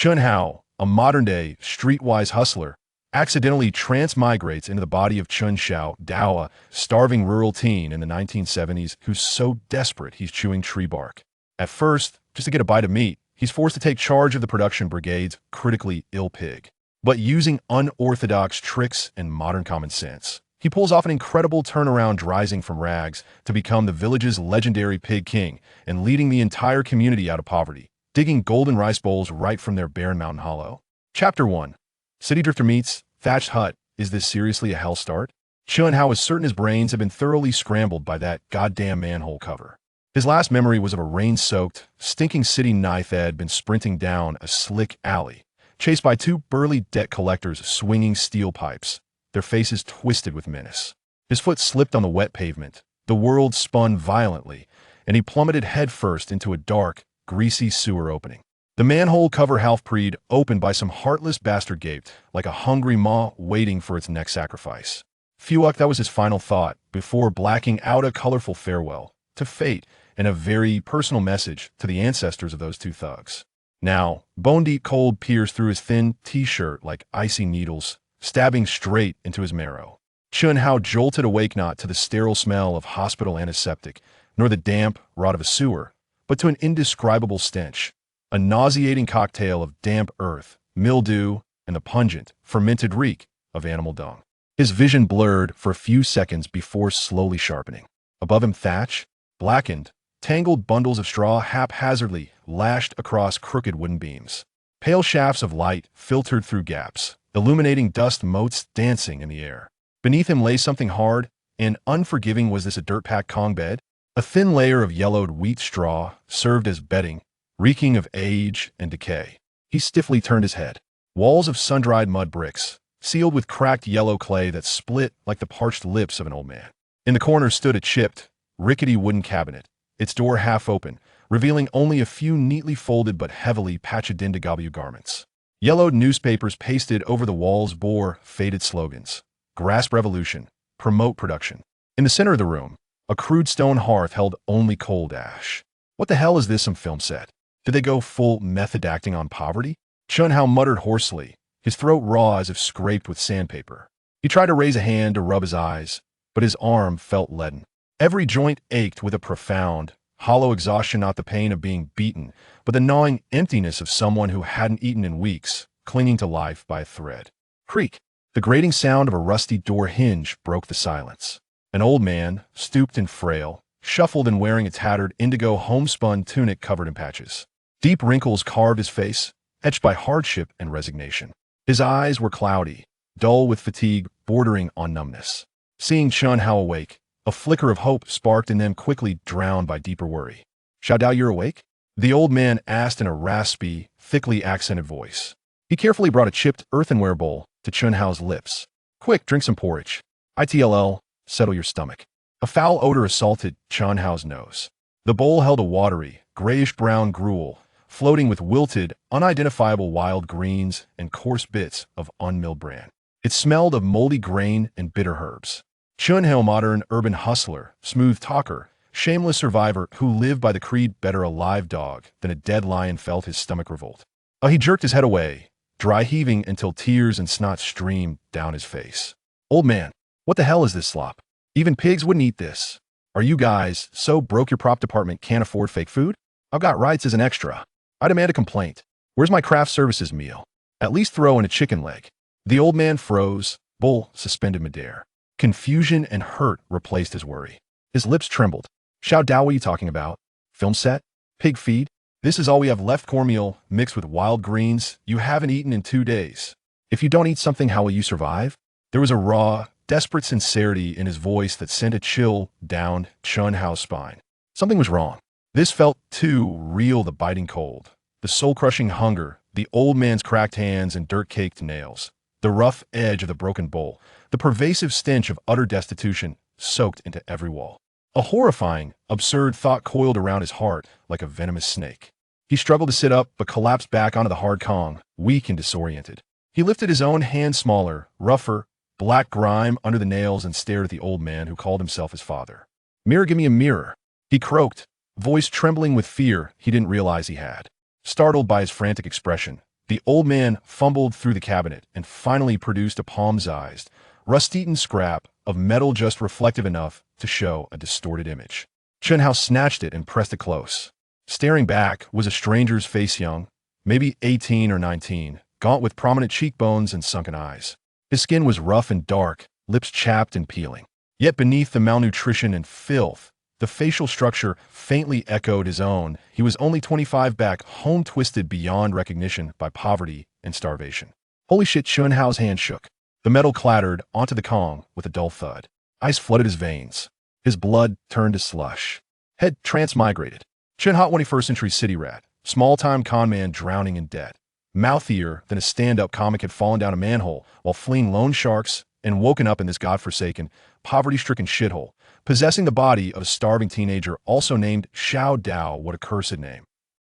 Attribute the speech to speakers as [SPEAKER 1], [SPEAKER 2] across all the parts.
[SPEAKER 1] Chen Hao, a modern-day, streetwise hustler, accidentally transmigrates into the body of Chen Xiao Dao, a starving rural teen in the 1970s who's so desperate he's chewing tree bark. At first, just to get a bite of meat, he's forced to take charge of the production brigade's critically ill pig. But using unorthodox tricks and modern common sense, he pulls off an incredible turnaround, rising from rags to become the village's legendary pig king and leading the entire community out of poverty, digging golden rice bowls right from their barren mountain hollow. Chapter 1. City Drifter meets Thatched Hut. Is this seriously a hell start? Chen Hao is certain his brains have been thoroughly scrambled by that goddamn manhole cover. His last memory was of a rain-soaked, stinking city knife that had been sprinting down a slick alley, chased by two burly debt collectors swinging steel pipes, their faces twisted with menace. His foot slipped on the wet pavement, the world spun violently, and he plummeted headfirst into a dark, greasy sewer opening. The manhole cover half-preed, opened by some heartless bastard, gaped like a hungry maw waiting for its next sacrifice. Fuck, that was his final thought, before blacking out a colorful farewell to fate and a very personal message to the ancestors of those two thugs. Now, bone-deep cold pierced through his thin t-shirt like icy needles, stabbing straight into his marrow. Chen Hao jolted awake not to the sterile smell of hospital antiseptic, nor the damp rot of a sewer, but to an indescribable stench, a nauseating cocktail of damp earth, mildew, and the pungent, fermented reek of animal dung. His vision blurred for a few seconds before slowly sharpening. Above him, thatch, blackened, tangled bundles of straw haphazardly lashed across crooked wooden beams. Pale shafts of light filtered through gaps, illuminating dust motes dancing in the air. Beneath him lay something hard and unforgiving. Was this a dirt-packed Kong bed? A thin layer of yellowed wheat straw served as bedding, reeking of age and decay. He stiffly turned his head. Walls of sun-dried mud bricks, sealed with cracked yellow clay that split like the parched lips of an old man. In the corner stood a chipped, rickety wooden cabinet, its door half open, revealing only a few neatly folded but heavily patched indigo garments. Yellowed newspapers pasted over the walls bore faded slogans: grasp revolution, promote production. In the center of the room, a crude stone hearth held only cold ash. What the hell is this, some film set? Did they go full method acting on poverty? Chen Hao muttered hoarsely, his throat raw as if scraped with sandpaper. He tried to raise a hand to rub his eyes, but his arm felt leaden. Every joint ached with a profound, hollow exhaustion, not the pain of being beaten, but the gnawing emptiness of someone who hadn't eaten in weeks, clinging to life by a thread. Creak! The grating sound of a rusty door hinge broke the silence. An old man, stooped and frail, shuffled and wearing a tattered indigo homespun tunic covered in patches. Deep wrinkles carved his face, etched by hardship and resignation. His eyes were cloudy, dull with fatigue bordering on numbness. Seeing Chen Hao awake, a flicker of hope sparked in them, quickly drowned by deeper worry. "Xiao Dao, you're awake?" the old man asked in a raspy, thickly accented voice. He carefully brought a chipped earthenware bowl to Chen Hao's lips. "Quick, drink some porridge. ITLL, settle your stomach." A foul odor assaulted Chen Hao's nose. The bowl held a watery, grayish-brown gruel, floating with wilted, unidentifiable wild greens and coarse bits of unmilled bran. It smelled of moldy grain and bitter herbs. Chen Hao, modern urban hustler, smooth talker, shameless survivor who lived by the creed "better a live dog than a dead lion," felt his stomach revolt. He jerked his head away, dry heaving until tears and snot streamed down his face. "Old man, what the hell is this slop? Even pigs wouldn't eat this. Are you guys so broke your prop department can't afford fake food? I've got rights as an extra. I demand a complaint. Where's my craft services meal? At least throw in a chicken leg." The old man froze, bowl suspended midair. Confusion and hurt replaced his worry. His lips trembled. "Xiao Dao, what are you talking about? Film set? Pig feed? This is all we have left, cornmeal mixed with wild greens you haven't eaten in 2 days. If you don't eat something, how will you survive?" There was a raw, desperate sincerity in his voice that sent a chill down Chen Hao's spine. Something was wrong. This felt too real, the biting cold, the soul-crushing hunger, the old man's cracked hands and dirt-caked nails, the rough edge of the broken bowl, the pervasive stench of utter destitution soaked into every wall. A horrifying, absurd thought coiled around his heart like a venomous snake. He struggled to sit up, but collapsed back onto the hard Kong, weak and disoriented. He lifted his own hand, smaller, rougher, black grime under the nails, and stared at the old man who called himself his father. "Mirror, give me a mirror," he croaked, voice trembling with fear he didn't realize he had. Startled by his frantic expression, The old man fumbled through the cabinet and finally produced a palm-sized, rust-eaten scrap of metal just reflective enough to show a distorted image. Chen Hao snatched it and pressed it close. Staring back was a stranger's face, young, maybe 18 or 19, gaunt with prominent cheekbones and sunken eyes. His skin was rough and dark, lips chapped and peeling. Yet beneath the malnutrition and filth, the facial structure faintly echoed his own. He was only 25 back home, twisted beyond recognition by poverty and starvation. Holy shit, Chen Hao's hand shook. The metal clattered onto the Kong with a dull thud. Ice flooded his veins. His blood turned to slush. Head transmigrated. Chen Hao, 21st century city rat, small-time con man drowning in debt. Mouthier than a stand-up comic, had fallen down a manhole while fleeing loan sharks and woken up in this godforsaken, poverty-stricken shithole, possessing the body of a starving teenager also named Xiao Dao. What a cursed name.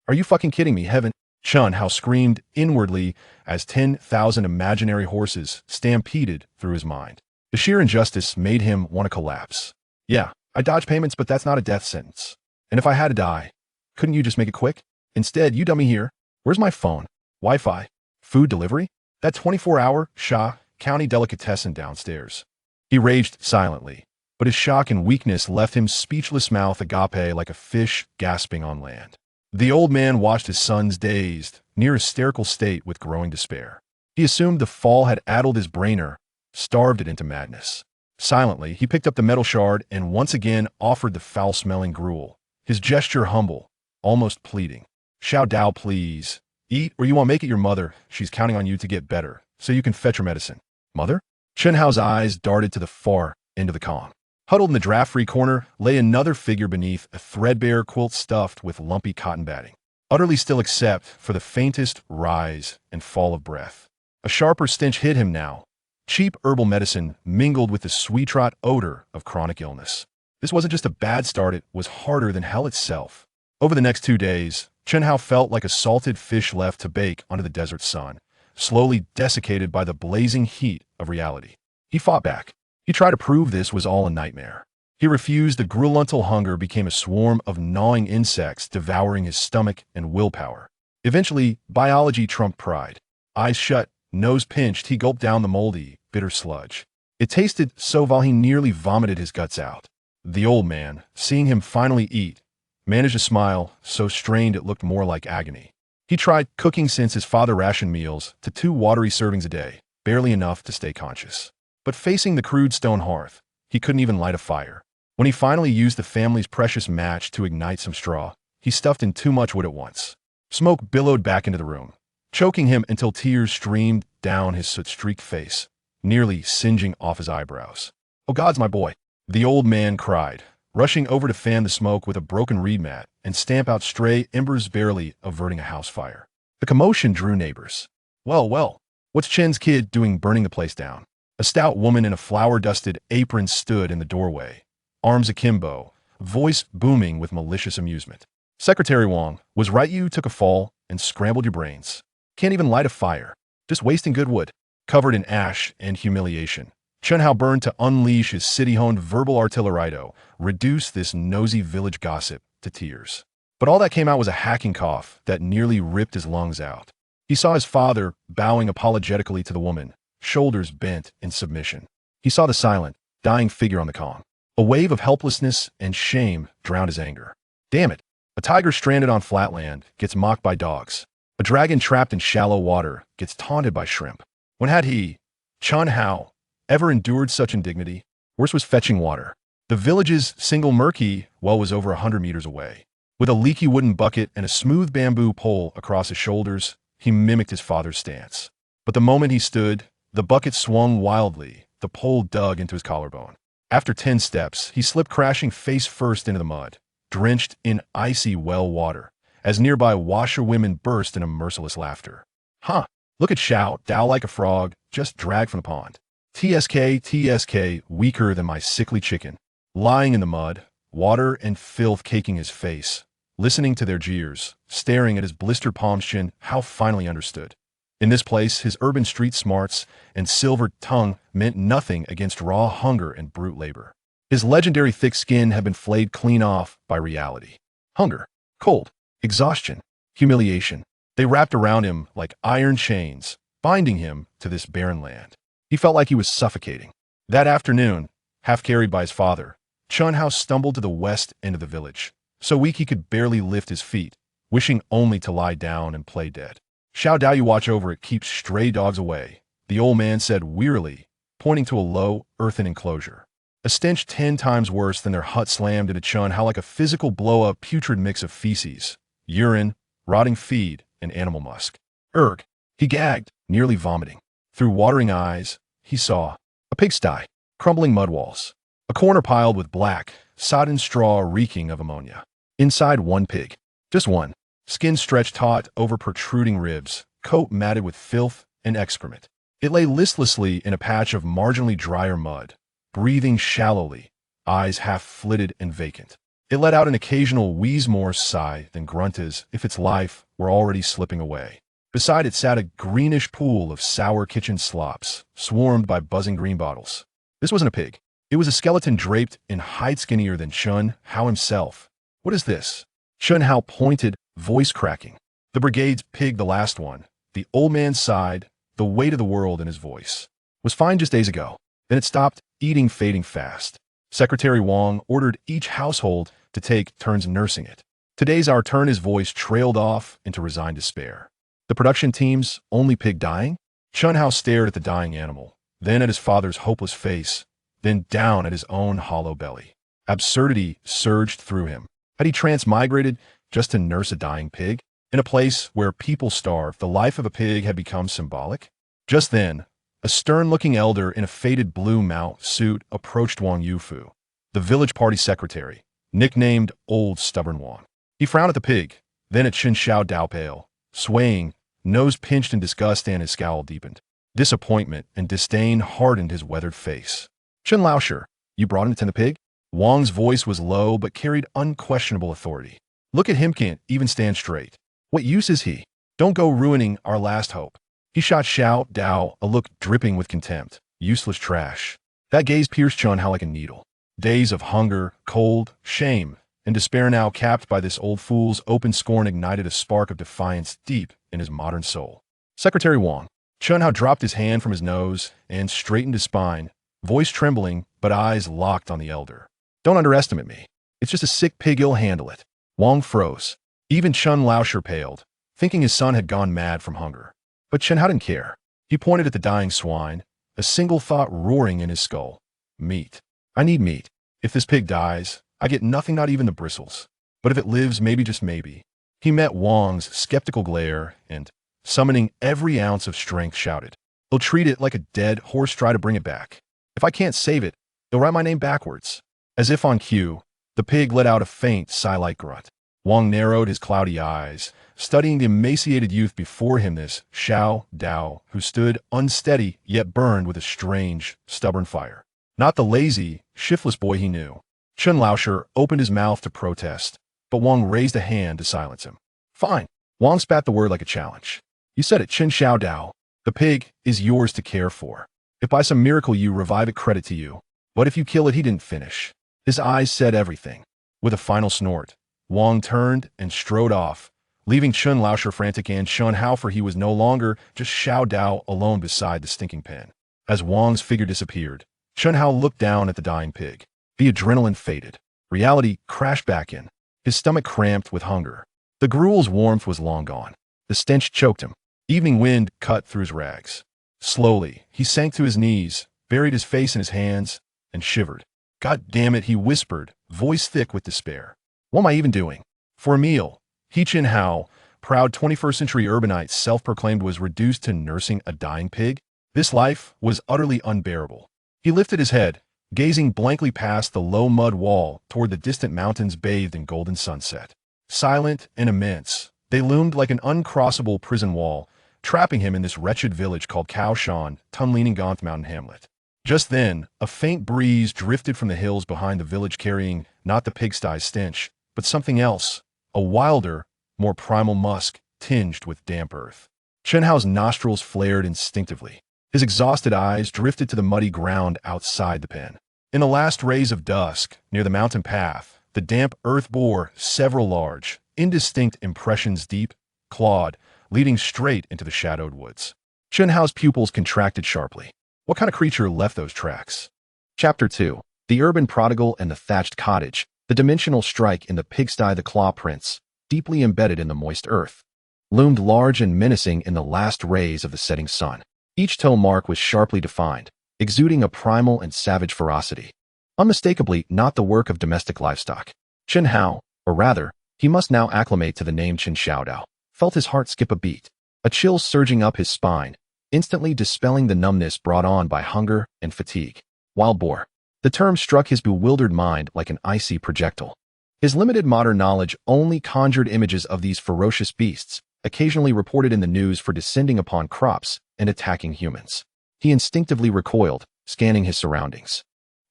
[SPEAKER 1] Are you fucking kidding me, heaven? Chen Hao screamed inwardly as 10,000 imaginary horses stampeded through his mind. The sheer injustice made him want to collapse. Yeah, I dodged payments, but that's not a death sentence. And if I had to die, couldn't you just make it quick? Instead, you dummy here. Where's my phone? Wi-Fi? Food delivery? That 24-hour Sha County delicatessen downstairs. He raged silently, but his shock and weakness left him speechless, mouth agape like a fish gasping on land. The old man watched his son's dazed, near hysterical state with growing despair. He assumed the fall had addled his brainer, starved it into madness. Silently, he picked up the metal shard and once again offered the foul-smelling gruel, his gesture humble, almost pleading. Xiao Dao, please. Eat, or you won't make it your mother. She's counting on you to get better, so you can fetch her medicine. Mother? Chen Hao's eyes darted to the far end of the Kong. Huddled in the draft-free corner lay another figure beneath a threadbare quilt stuffed with lumpy cotton batting, utterly still except for the faintest rise and fall of breath. A sharper stench hit him now. Cheap herbal medicine mingled with the sweet-rot odor of chronic illness. This wasn't just a bad start, it was harder than hell itself. Over the next 2 days, Chen Hao felt like a salted fish left to bake under the desert sun, slowly desiccated by the blazing heat of reality. He fought back. He tried to prove this was all a nightmare. He refused. The gruntal hunger became a swarm of gnawing insects devouring his stomach and willpower. Eventually, biology trumped pride. Eyes shut, nose pinched, he gulped down the moldy, bitter sludge. It tasted so vile he nearly vomited his guts out. The old man, seeing him finally eat, managed a smile so strained it looked more like agony. He tried cooking since his father rationed meals to 2 watery servings a day, barely enough to stay conscious. But facing the crude stone hearth, he couldn't even light a fire. When he finally used the family's precious match to ignite some straw, he stuffed in too much wood at once. Smoke billowed back into the room, choking him until tears streamed down his soot-streaked face, nearly singeing off his eyebrows. "Oh gods, my boy," the old man cried, rushing over to fan the smoke with a broken reed mat and stamp out stray embers, barely averting a house fire. The commotion drew neighbors. Well, what's Chen's kid doing burning the place down? A stout woman in a flour-dusted apron stood in the doorway, arms akimbo, voice booming with malicious amusement. "Secretary Wang, was right you took a fall and scrambled your brains. Can't even light a fire. Just wasting good wood." Covered in ash and humiliation, Chen Hao burned to unleash his city-honed verbal artillerido, reduce this nosy village gossip to tears. But all that came out was a hacking cough that nearly ripped his lungs out. He saw his father bowing apologetically to the woman, shoulders bent in submission. He saw the silent, dying figure on the Kong. A wave of helplessness and shame drowned his anger. Damn it! A tiger stranded on flatland gets mocked by dogs. A dragon trapped in shallow water gets taunted by shrimp. When had he, Chen Hao, ever endured such indignity? Worse was fetching water. The village's single murky well was over 100 meters away. With a leaky wooden bucket and a smooth bamboo pole across his shoulders, he mimicked his father's stance. But the moment he stood, the bucket swung wildly, the pole dug into his collarbone. After 10 steps, he slipped crashing face first into the mud, drenched in icy well water, as nearby washerwomen burst into merciless laughter. "Huh, look at Xiao Dao like a frog, just dragged from the pond. TSK, weaker than my sickly chicken." Lying in the mud, water and filth caking his face, listening to their jeers, staring at his blistered palms, Chen Hao finally understood. In this place, his urban street smarts and silver tongue meant nothing against raw hunger and brute labor. His legendary thick skin had been flayed clean off by reality. Hunger, cold, exhaustion, humiliation. They wrapped around him like iron chains, binding him to this barren land. He felt like he was suffocating. That afternoon, half carried by his father, Chen Hao stumbled to the west end of the village, so weak he could barely lift his feet, wishing only to lie down and play dead. "Xiao Dao, you watch over it, keep stray dogs away," the old man said wearily, pointing to a low, earthen enclosure. A stench 10 times worse than their hut slammed into Chen Hao like a physical blow-up, putrid mix of feces, urine, rotting feed, and animal musk. "Erg," he gagged, nearly vomiting. Through watering eyes, he saw a pigsty, crumbling mud walls, a corner piled with black, sodden straw reeking of ammonia. Inside, one pig. Just one. Skin stretched taut over protruding ribs, coat matted with filth and excrement. It lay listlessly in a patch of marginally drier mud, breathing shallowly, eyes half-flitted and vacant. It let out an occasional wheeze-more sigh, then grunt as if its life were already slipping away. Beside it sat a greenish pool of sour kitchen slops, swarmed by buzzing greenbottles. This wasn't a pig. It was a skeleton draped in hide skinnier than Chen Hao himself. "What is this?" Chen Hao pointed, voice cracking. "The brigade's pig, the last one." The old man sighed, the weight of the world in his voice. "Was fine just days ago. Then it stopped eating, fading fast. Secretary Wang ordered each household to take turns nursing it. Today's our turn." His voice trailed off into resigned despair. "The production team's only pig dying?" Chen Hao stared at the dying animal, then at his father's hopeless face, then down at his own hollow belly. Absurdity surged through him. Had he transmigrated just to nurse a dying pig? In a place where people starve, the life of a pig had become symbolic? Just then, a stern-looking elder in a faded blue Mao suit approached Wang Yufu, the village party secretary, nicknamed Old Stubborn Wang. He frowned at the pig, then at Chen Xiao Dao, pale, swaying, nose pinched in disgust, and his scowl deepened. Disappointment and disdain hardened his weathered face. "Chen Laosher, you brought him to tend the pig?" Wang's voice was low but carried unquestionable authority. "Look at him, can't even stand straight. What use is he? Don't go ruining our last hope." He shot Xiao Dao a look dripping with contempt. Useless trash. That gaze pierced Chen Hao like a needle. Days of hunger, cold, shame, and despair now capped by this old fool's open scorn ignited a spark of defiance deep in his modern soul. "Secretary Wang." Chen Hao dropped his hand from his nose and straightened his spine, voice trembling but eyes locked on the elder. "Don't underestimate me. It's just a sick pig, he'll handle it." Wang froze. Even Chen Laosher paled, thinking his son had gone mad from hunger. But Chen Hao didn't care. He pointed at the dying swine, a single thought roaring in his skull. "Meat. I need meat. If this pig dies, I get nothing, not even the bristles. But if it lives, maybe, just maybe." He met Wang's skeptical glare and, summoning every ounce of strength, shouted, "He'll treat it like a dead horse, try to bring it back. If I can't save it, he'll write my name backwards." As if on cue, the pig let out a faint, sigh-like grunt. Wang narrowed his cloudy eyes, studying the emaciated youth before him, this Xiao Dao, who stood unsteady yet burned with a strange, stubborn fire. Not the lazy, shiftless boy he knew. Chen Laosher opened his mouth to protest, but Wang raised a hand to silence him. "Fine." Wang spat the word like a challenge. "You said it, Chen Xiao Dao. The pig is yours to care for. If by some miracle you revive it, credit to you. But if you kill it," he didn't finish. His eyes said everything. With a final snort, Wang turned and strode off, leaving Chen Laosher frantic and Chen Hao, for he was no longer just Xiao Dao alone beside the stinking pen. As Wang's figure disappeared, Chen Hao looked down at the dying pig. The adrenaline faded. Reality crashed back in. His stomach cramped with hunger. The gruel's warmth was long gone. The stench choked him. Evening wind cut through his rags. Slowly, he sank to his knees, buried his face in his hands, and shivered. "God damn it," he whispered, voice thick with despair. "What am I even doing?" For a meal, Chen Hao, proud 21st century urbanite self-proclaimed, was reduced to nursing a dying pig. This life was utterly unbearable. He lifted his head, gazing blankly past the low mud wall toward the distant mountains bathed in golden sunset. Silent and immense, they loomed like an uncrossable prison wall, trapping him in this wretched village called Kao Shan Tun, leaning gaunt mountain hamlet. Just then, a faint breeze drifted from the hills behind the village, carrying not the pigsty stench, but something else, a wilder, more primal musk tinged with damp earth. Chen Hao's nostrils flared instinctively. His exhausted eyes drifted to the muddy ground outside the pen. In the last rays of dusk, near the mountain path, the damp earth bore several large, indistinct impressions, deep, clawed, leading straight into the shadowed woods. Chen Hao's pupils contracted sharply. What kind of creature left those tracks? Chapter 2. The Urban Prodigal and the Thatched Cottage. The dimensional strike in the pigsty, the claw prints, deeply embedded in the moist earth, loomed large and menacing in the last rays of the setting sun. Each toe mark was sharply defined, exuding a primal and savage ferocity. Unmistakably not the work of domestic livestock. Chen Hao, or rather, he must now acclimate to the name Chen Xiao Dao, felt his heart skip a beat, a chill surging up his spine, instantly dispelling the numbness brought on by hunger and fatigue. Wild boar. The term struck his bewildered mind like an icy projectile. His limited modern knowledge only conjured images of these ferocious beasts, occasionally reported in the news for descending upon crops and attacking humans. He instinctively recoiled, scanning his surroundings.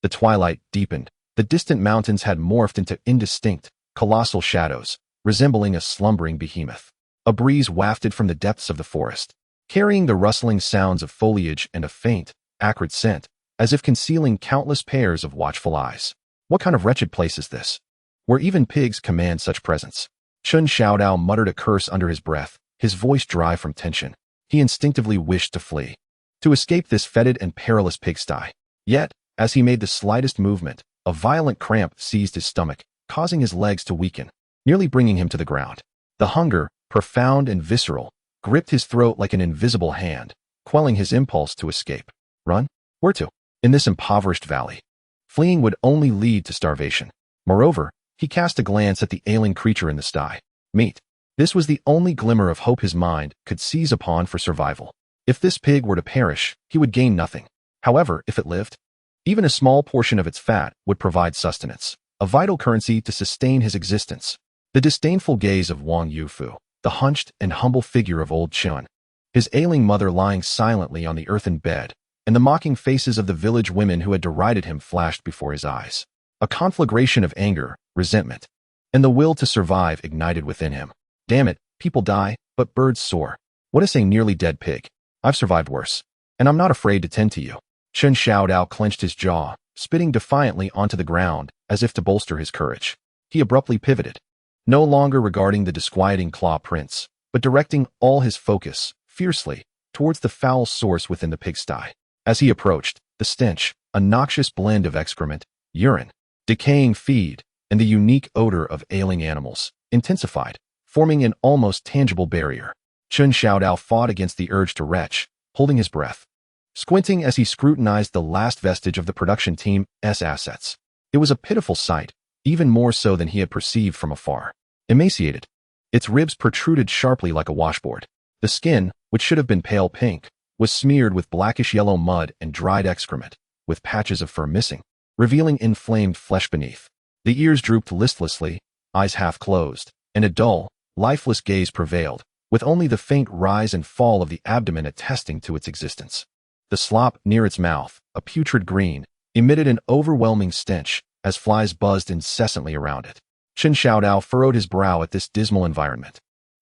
[SPEAKER 1] The twilight deepened. The distant mountains had morphed into indistinct, colossal shadows, resembling a slumbering behemoth. A breeze wafted from the depths of the forest, carrying the rustling sounds of foliage and a faint, acrid scent, as if concealing countless pairs of watchful eyes. What kind of wretched place is this, where even pigs command such presence? Chen Xiao Dao muttered a curse under his breath, his voice dry from tension. He instinctively wished to flee, to escape this fetid and perilous pigsty. Yet, as he made the slightest movement, a violent cramp seized his stomach, causing his legs to weaken, nearly bringing him to the ground. The hunger, profound and visceral, gripped his throat like an invisible hand, quelling his impulse to escape. Run? Where to? In this impoverished valley. Fleeing would only lead to starvation. Moreover, he cast a glance at the ailing creature in the sty. Meat. This was the only glimmer of hope his mind could seize upon for survival. If this pig were to perish, he would gain nothing. However, if it lived, even a small portion of its fat would provide sustenance, a vital currency to sustain his existence. The disdainful gaze of Wang Yufu, the hunched and humble figure of old Chun, his ailing mother lying silently on the earthen bed, and the mocking faces of the village women who had derided him flashed before his eyes. A conflagration of anger, resentment, and the will to survive ignited within him. Damn it, people die, but birds soar. What is a nearly dead pig? I've survived worse, and I'm not afraid to tend to you. Chen Xiao Dao clenched his jaw, spitting defiantly onto the ground as if to bolster his courage. He abruptly pivoted, no longer regarding the disquieting claw prints, but directing all his focus, fiercely, towards the foul source within the pigsty. As he approached, the stench, a noxious blend of excrement, urine, decaying feed, and the unique odor of ailing animals, intensified, forming an almost tangible barrier. Chen Xiao Dao fought against the urge to retch, holding his breath, squinting as he scrutinized the last vestige of the production team's assets. It was a pitiful sight, even more so than he had perceived from afar. Emaciated, its ribs protruded sharply like a washboard. The skin, which should have been pale pink, was smeared with blackish-yellow mud and dried excrement, with patches of fur missing, revealing inflamed flesh beneath. The ears drooped listlessly, eyes half closed, and a dull, lifeless gaze prevailed, with only the faint rise and fall of the abdomen attesting to its existence. The slop near its mouth, a putrid green, emitted an overwhelming stench as flies buzzed incessantly around it. Chen Xiao Dao furrowed his brow at this dismal environment.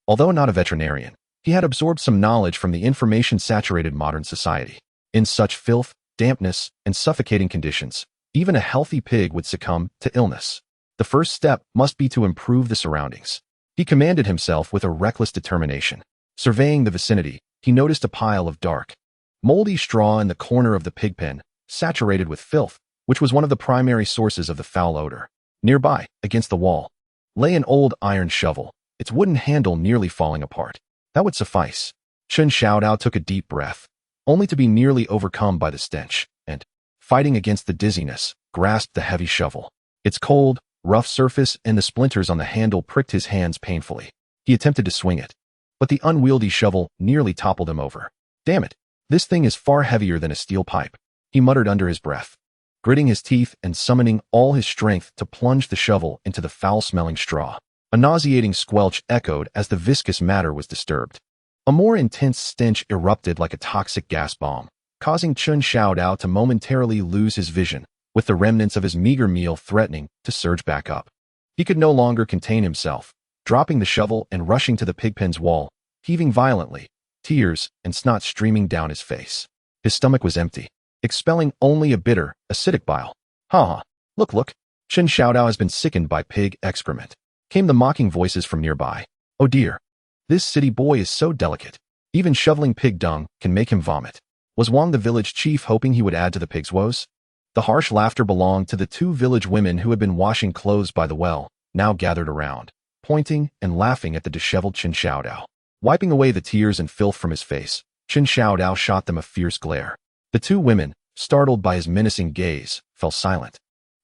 [SPEAKER 1] Although not a veterinarian, he had absorbed some knowledge from the information-saturated modern society. In such filth, dampness, and suffocating conditions, even a healthy pig would succumb to illness. The first step must be to improve the surroundings. He commanded himself with a reckless determination. Surveying the vicinity, he noticed a pile of dark, moldy straw in the corner of the pig pen, saturated with filth, which was one of the primary sources of the foul odor. Nearby, against the wall, lay an old iron shovel, its wooden handle nearly falling apart. That would suffice. Chen Xiao Dao took a deep breath, only to be nearly overcome by the stench, and, fighting against the dizziness, grasped the heavy shovel. Its cold, rough surface and the splinters on the handle pricked his hands painfully. He attempted to swing it, but the unwieldy shovel nearly toppled him over. Damn it, this thing is far heavier than a steel pipe, he muttered under his breath, gritting his teeth and summoning all his strength to plunge the shovel into the foul-smelling straw. A nauseating squelch echoed as the viscous matter was disturbed. A more intense stench erupted like a toxic gas bomb, causing Chen Xiao Dao to momentarily lose his vision, with the remnants of his meager meal threatening to surge back up. He could no longer contain himself, dropping the shovel and rushing to the pigpen's wall, heaving violently, tears and snot streaming down his face. His stomach was empty, expelling only a bitter, acidic bile. Ha! Look! Chen Xiao Dao has been sickened by pig excrement. Came the mocking voices from nearby. Oh dear! This city boy is so delicate. Even shoveling pig dung can make him vomit. Was Wang the village chief hoping he would add to the pig's woes? The harsh laughter belonged to the two village women who had been washing clothes by the well, now gathered around, pointing and laughing at the disheveled Chen Xiao Dao. Wiping away the tears and filth from his face, Chen Xiao Dao shot them a fierce glare. The two women, startled by his menacing gaze, fell silent,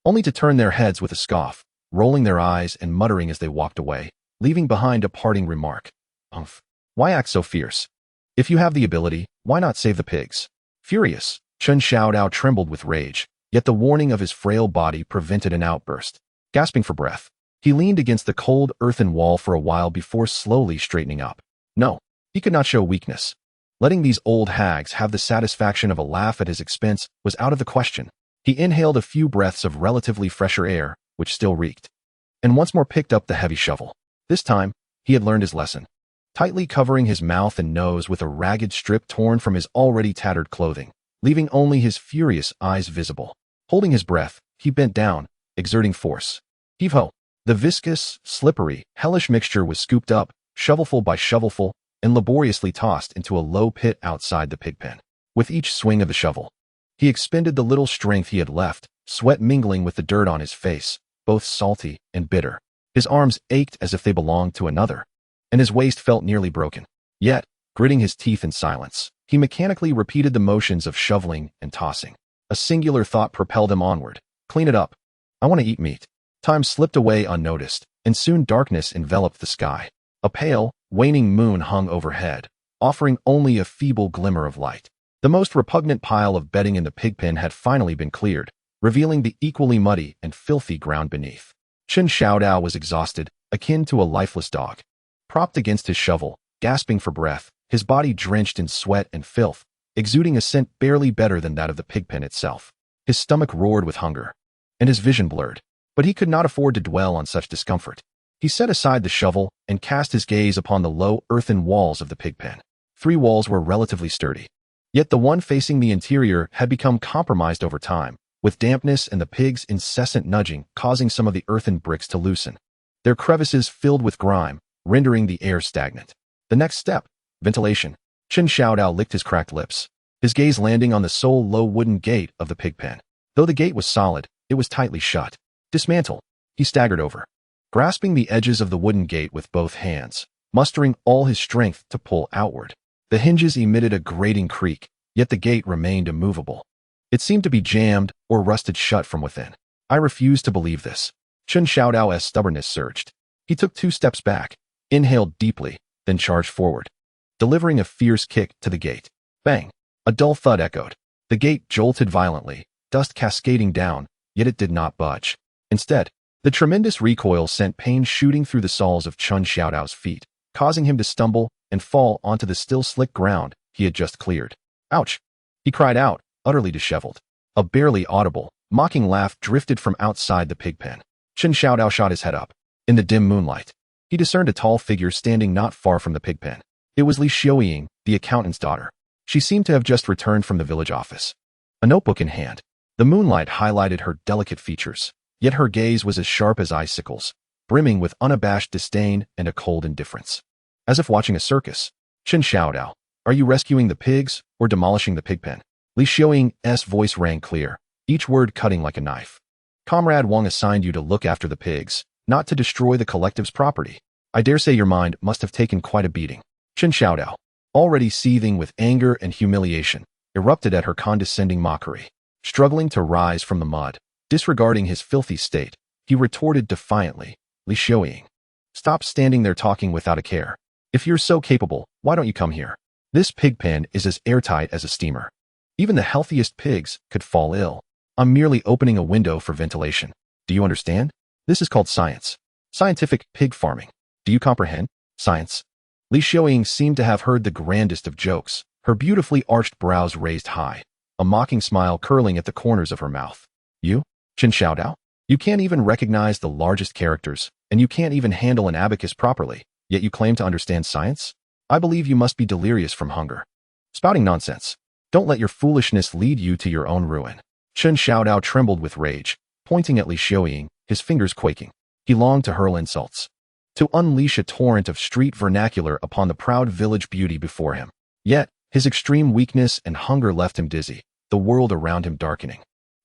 [SPEAKER 1] only to turn their heads with a scoff, rolling their eyes and muttering as they walked away, leaving behind a parting remark. Umph. Why act so fierce? If you have the ability, why not save the pigs? Furious, Chen Xiao Dao trembled with rage, yet the warning of his frail body prevented an outburst. Gasping for breath, he leaned against the cold earthen wall for a while before slowly straightening up. No, he could not show weakness. Letting these old hags have the satisfaction of a laugh at his expense was out of the question. He inhaled a few breaths of relatively fresher air, which still reeked, and once more picked up the heavy shovel. This time, he had learned his lesson. Tightly covering his mouth and nose with a ragged strip torn from his already tattered clothing, leaving only his furious eyes visible. Holding his breath, he bent down, exerting force. Heave-ho! The viscous, slippery, hellish mixture was scooped up, shovelful by shovelful, and laboriously tossed into a low pit outside the pig pen. With each swing of the shovel, he expended the little strength he had left, sweat mingling with the dirt on his face, both salty and bitter. His arms ached as if they belonged to another, and his waist felt nearly broken. Yet, gritting his teeth in silence, he mechanically repeated the motions of shoveling and tossing. A singular thought propelled him onward. Clean it up. I want to eat meat. Time slipped away unnoticed, and soon darkness enveloped the sky. A pale, waning moon hung overhead, offering only a feeble glimmer of light. The most repugnant pile of bedding in the pig pen had finally been cleared, revealing the equally muddy and filthy ground beneath. Chen Xiao Dao was exhausted, akin to a lifeless dog. Propped against his shovel, gasping for breath, his body drenched in sweat and filth, exuding a scent barely better than that of the pig pen itself. His stomach roared with hunger, and his vision blurred, but he could not afford to dwell on such discomfort. He set aside the shovel and cast his gaze upon the low earthen walls of the pig pen. 3 walls were relatively sturdy, yet the one facing the interior had become compromised over time, with dampness and the pig's incessant nudging causing some of the earthen bricks to loosen, their crevices filled with grime, rendering the air stagnant. The next step, ventilation. Chen Xiao Dao licked his cracked lips, his gaze landing on the sole low wooden gate of the pig pen. Though the gate was solid, it was tightly shut. Dismantle. He staggered over, grasping the edges of the wooden gate with both hands, mustering all his strength to pull outward. The hinges emitted a grating creak, yet the gate remained immovable. It seemed to be jammed or rusted shut from within. I refuse to believe this. Chen Xiao Dao's stubbornness surged. He took 2 steps back, inhaled deeply, then charged forward, delivering a fierce kick to the gate. Bang! A dull thud echoed. The gate jolted violently, dust cascading down, yet it did not budge. Instead, the tremendous recoil sent pain shooting through the soles of Chen Xiao Dao's feet, causing him to stumble and fall onto the still slick ground he had just cleared. Ouch! He cried out, utterly disheveled. A barely audible, mocking laugh drifted from outside the pig pen. Chen Xiao Dao shot his head up. In the dim moonlight, he discerned a tall figure standing not far from the pig pen. It was Li Xiaoying, the accountant's daughter. She seemed to have just returned from the village office, a notebook in hand. The moonlight highlighted her delicate features, yet her gaze was as sharp as icicles, brimming with unabashed disdain and a cold indifference. As if watching a circus. Chen Xiao Dao, are you rescuing the pigs or demolishing the pig pen? Li Xiaoying's voice rang clear, each word cutting like a knife. Comrade Wang assigned you to look after the pigs, not to destroy the collective's property. I dare say your mind must have taken quite a beating. Chen Xiao Dao, already seething with anger and humiliation, erupted at her condescending mockery. Struggling to rise from the mud, disregarding his filthy state, he retorted defiantly, Li Xiaoying, stop standing there talking without a care. If you're so capable, why don't you come here? This pig pen is as airtight as a steamer. Even the healthiest pigs could fall ill. I'm merely opening a window for ventilation. Do you understand? This is called science. Scientific pig farming. Do you comprehend? Science. Li Xiaoying seemed to have heard the grandest of jokes, her beautifully arched brows raised high, a mocking smile curling at the corners of her mouth. You, Chen Xiao Dao? You can't even recognize the largest characters, and you can't even handle an abacus properly, yet you claim to understand science? I believe you must be delirious from hunger. Spouting nonsense. Don't let your foolishness lead you to your own ruin. Chen Xiao Dao trembled with rage, pointing at Li Xiaoying, his fingers quaking. He longed to hurl insults to unleash a torrent of street vernacular upon the proud village beauty before him. Yet, his extreme weakness and hunger left him dizzy, the world around him darkening.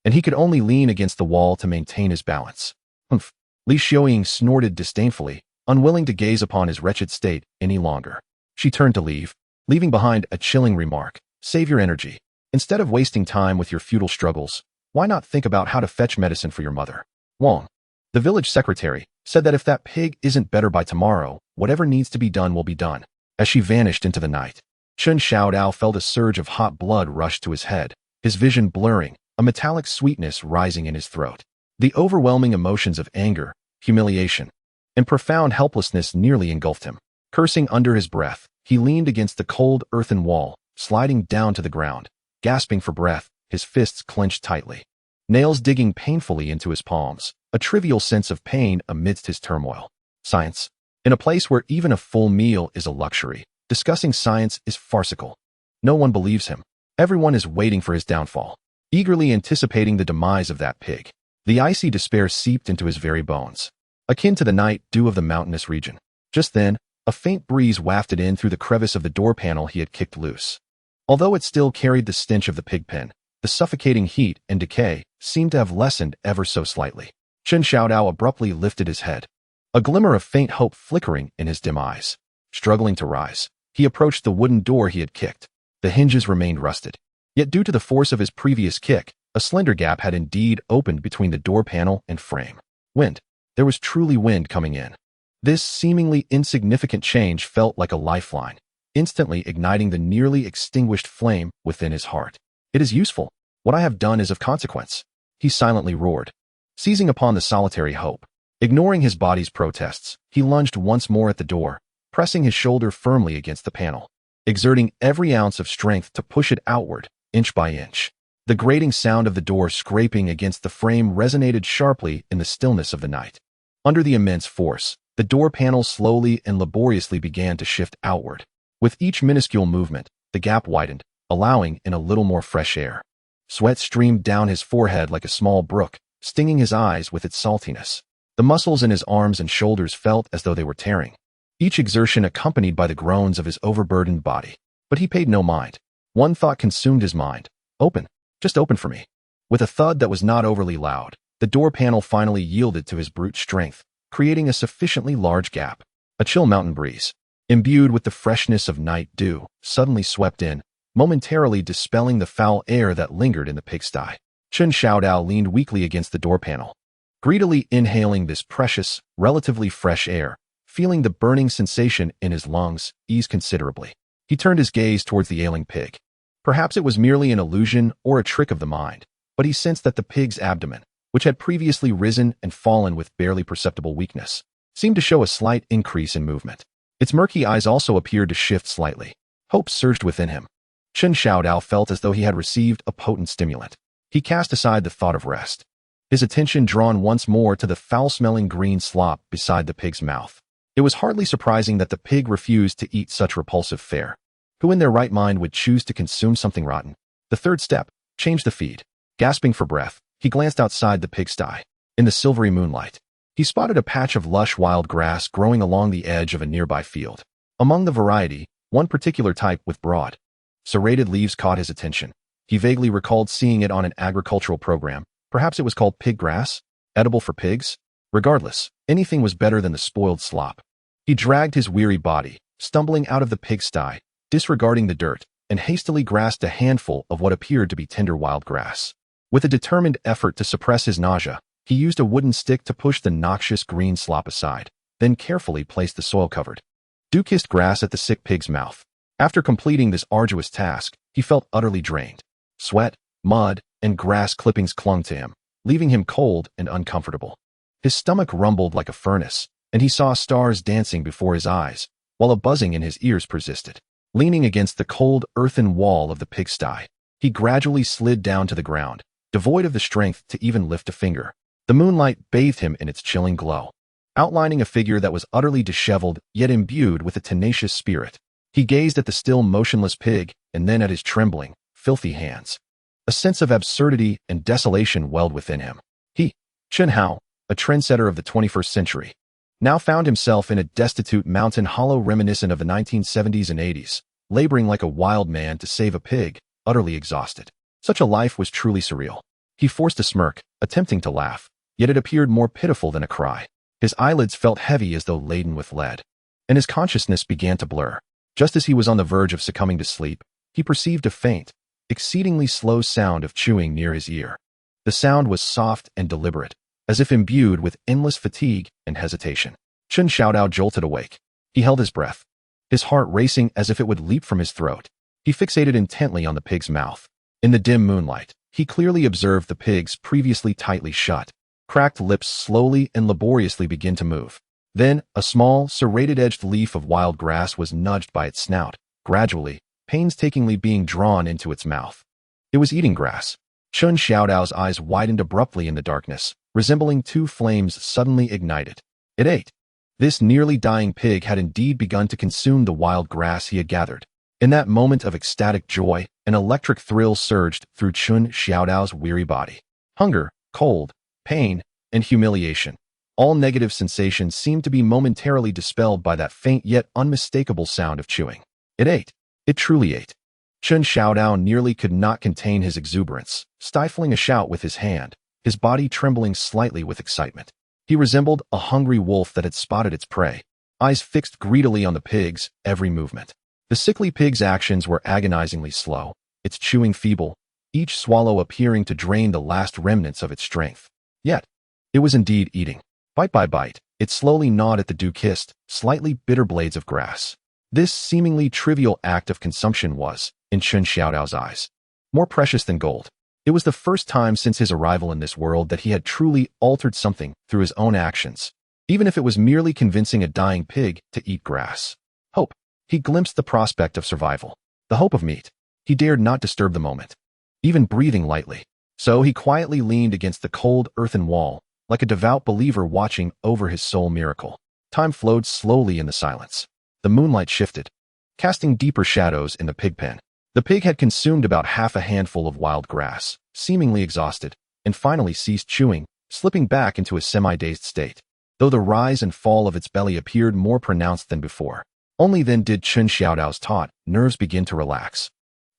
[SPEAKER 1] And he could only lean against the wall to maintain his balance. Humph! Li Xiaoying snorted disdainfully, unwilling to gaze upon his wretched state any longer. She turned to leave, leaving behind a chilling remark. Save your energy. Instead of wasting time with your futile struggles, why not think about how to fetch medicine for your mother? Wang, the village secretary, said that if that pig isn't better by tomorrow, whatever needs to be done will be done. As she vanished into the night, Chen Xiao Dao felt a surge of hot blood rush to his head, his vision blurring, a metallic sweetness rising in his throat. The overwhelming emotions of anger, humiliation, and profound helplessness nearly engulfed him. Cursing under his breath, he leaned against the cold earthen wall, sliding down to the ground, gasping for breath, his fists clenched tightly. Nails digging painfully into his palms, a trivial sense of pain amidst his turmoil. Science. In a place where even a full meal is a luxury, discussing science is farcical. No one believes him. Everyone is waiting for his downfall, eagerly anticipating the demise of that pig. The icy despair seeped into his very bones, akin to the night dew of the mountainous region. Just then, a faint breeze wafted in through the crevice of the door panel he had kicked loose. Although it still carried the stench of the pig pen, the suffocating heat and decay seemed to have lessened ever so slightly. Chen Xiao Dao abruptly lifted his head, a glimmer of faint hope flickering in his dim eyes. Struggling to rise, he approached the wooden door he had kicked. The hinges remained rusted. Yet due to the force of his previous kick, a slender gap had indeed opened between the door panel and frame. Wind. There was truly wind coming in. This seemingly insignificant change felt like a lifeline, instantly igniting the nearly extinguished flame within his heart. It is useful. What I have done is of consequence, he silently roared. Seizing upon the solitary hope, ignoring his body's protests, he lunged once more at the door, pressing his shoulder firmly against the panel, exerting every ounce of strength to push it outward, inch by inch. The grating sound of the door scraping against the frame resonated sharply in the stillness of the night. Under the immense force, the door panel slowly and laboriously began to shift outward. With each minuscule movement, the gap widened, allowing in a little more fresh air. Sweat streamed down his forehead like a small brook, stinging his eyes with its saltiness. The muscles in his arms and shoulders felt as though they were tearing, each exertion accompanied by the groans of his overburdened body. But he paid no mind. One thought consumed his mind. Open. Just open for me. With a thud that was not overly loud, the door panel finally yielded to his brute strength, creating a sufficiently large gap. A chill mountain breeze, imbued with the freshness of night dew, suddenly swept in, momentarily dispelling the foul air that lingered in the pigsty. Chen Xiao Dao leaned weakly against the door panel, greedily inhaling this precious, relatively fresh air, feeling the burning sensation in his lungs ease considerably. He turned his gaze towards the ailing pig. Perhaps it was merely an illusion or a trick of the mind, but he sensed that the pig's abdomen, which had previously risen and fallen with barely perceptible weakness, seemed to show a slight increase in movement. Its murky eyes also appeared to shift slightly. Hope surged within him. Chen Xiao Dao felt as though he had received a potent stimulant. He cast aside the thought of rest, his attention drawn once more to the foul-smelling green slop beside the pig's mouth. It was hardly surprising that the pig refused to eat such repulsive fare. Who in their right mind would choose to consume something rotten? The third step, change the feed. Gasping for breath, he glanced outside the pigsty. In the silvery moonlight, he spotted a patch of lush wild grass growing along the edge of a nearby field. Among the variety, one particular type with broad, serrated leaves caught his attention. He vaguely recalled seeing it on an agricultural program. Perhaps it was called pig grass, edible for pigs. Regardless, anything was better than the spoiled slop. He dragged his weary body, stumbling out of the pigsty, disregarding the dirt, and hastily grasped a handful of what appeared to be tender wild grass. With a determined effort to suppress his nausea, he used a wooden stick to push the noxious green slop aside, then carefully placed the soil-covered, dew-kissed grass at the sick pig's mouth. After completing this arduous task, he felt utterly drained. Sweat, mud, and grass clippings clung to him, leaving him cold and uncomfortable. His stomach rumbled like a furnace, and he saw stars dancing before his eyes, while a buzzing in his ears persisted. Leaning against the cold earthen wall of the pigsty, he gradually slid down to the ground, devoid of the strength to even lift a finger. The moonlight bathed him in its chilling glow, outlining a figure that was utterly disheveled yet imbued with a tenacious spirit. He gazed at the still motionless pig and then at his trembling, filthy hands. A sense of absurdity and desolation welled within him. He, Chen Hao, a trendsetter of the 21st century, now found himself in a destitute mountain hollow reminiscent of the 1970s and 80s, laboring like a wild man to save a pig, utterly exhausted. Such a life was truly surreal. He forced a smirk, attempting to laugh, yet it appeared more pitiful than a cry. His eyelids felt heavy as though laden with lead, and his consciousness began to blur. Just as he was on the verge of succumbing to sleep, he perceived a faint, exceedingly slow sound of chewing near his ear. The sound was soft and deliberate, as if imbued with endless fatigue and hesitation. Chen Xiao Dao jolted awake. He held his breath, his heart racing as if it would leap from his throat. He fixated intently on the pig's mouth. In the dim moonlight, he clearly observed the pig's previously tightly shut, cracked lips slowly and laboriously begin to move. Then, a small, serrated-edged leaf of wild grass was nudged by its snout, gradually, painstakingly being drawn into its mouth. It was eating grass. Chen Xiao Dao's eyes widened abruptly in the darkness, resembling two flames suddenly ignited. It ate. This nearly dying pig had indeed begun to consume the wild grass he had gathered. In that moment of ecstatic joy, an electric thrill surged through Chen Xiao Dao's weary body. Hunger, cold, pain, and humiliation. All negative sensations seemed to be momentarily dispelled by that faint yet unmistakable sound of chewing. It ate. It truly ate. Chen Xiao Dao nearly could not contain his exuberance, stifling a shout with his hand, his body trembling slightly with excitement. He resembled a hungry wolf that had spotted its prey, eyes fixed greedily on the pig's every movement. The sickly pig's actions were agonizingly slow, its chewing feeble, each swallow appearing to drain the last remnants of its strength. Yet, it was indeed eating. Bite by bite, it slowly gnawed at the dew-kissed, slightly bitter blades of grass. This seemingly trivial act of consumption was, in Chen Xiao Dao's eyes, more precious than gold. It was the first time since his arrival in this world that he had truly altered something through his own actions, even if it was merely convincing a dying pig to eat grass. Hope. He glimpsed the prospect of survival, the hope of meat. He dared not disturb the moment, even breathing lightly. So he quietly leaned against the cold earthen wall, like a devout believer watching over his soul miracle. Time flowed slowly in the silence. The moonlight shifted, casting deeper shadows in the pig pen. The pig had consumed about half a handful of wild grass, seemingly exhausted, and finally ceased chewing, slipping back into a semi-dazed state, though the rise and fall of its belly appeared more pronounced than before. Only then did Chen Xiao Dao's taut nerves begin to relax,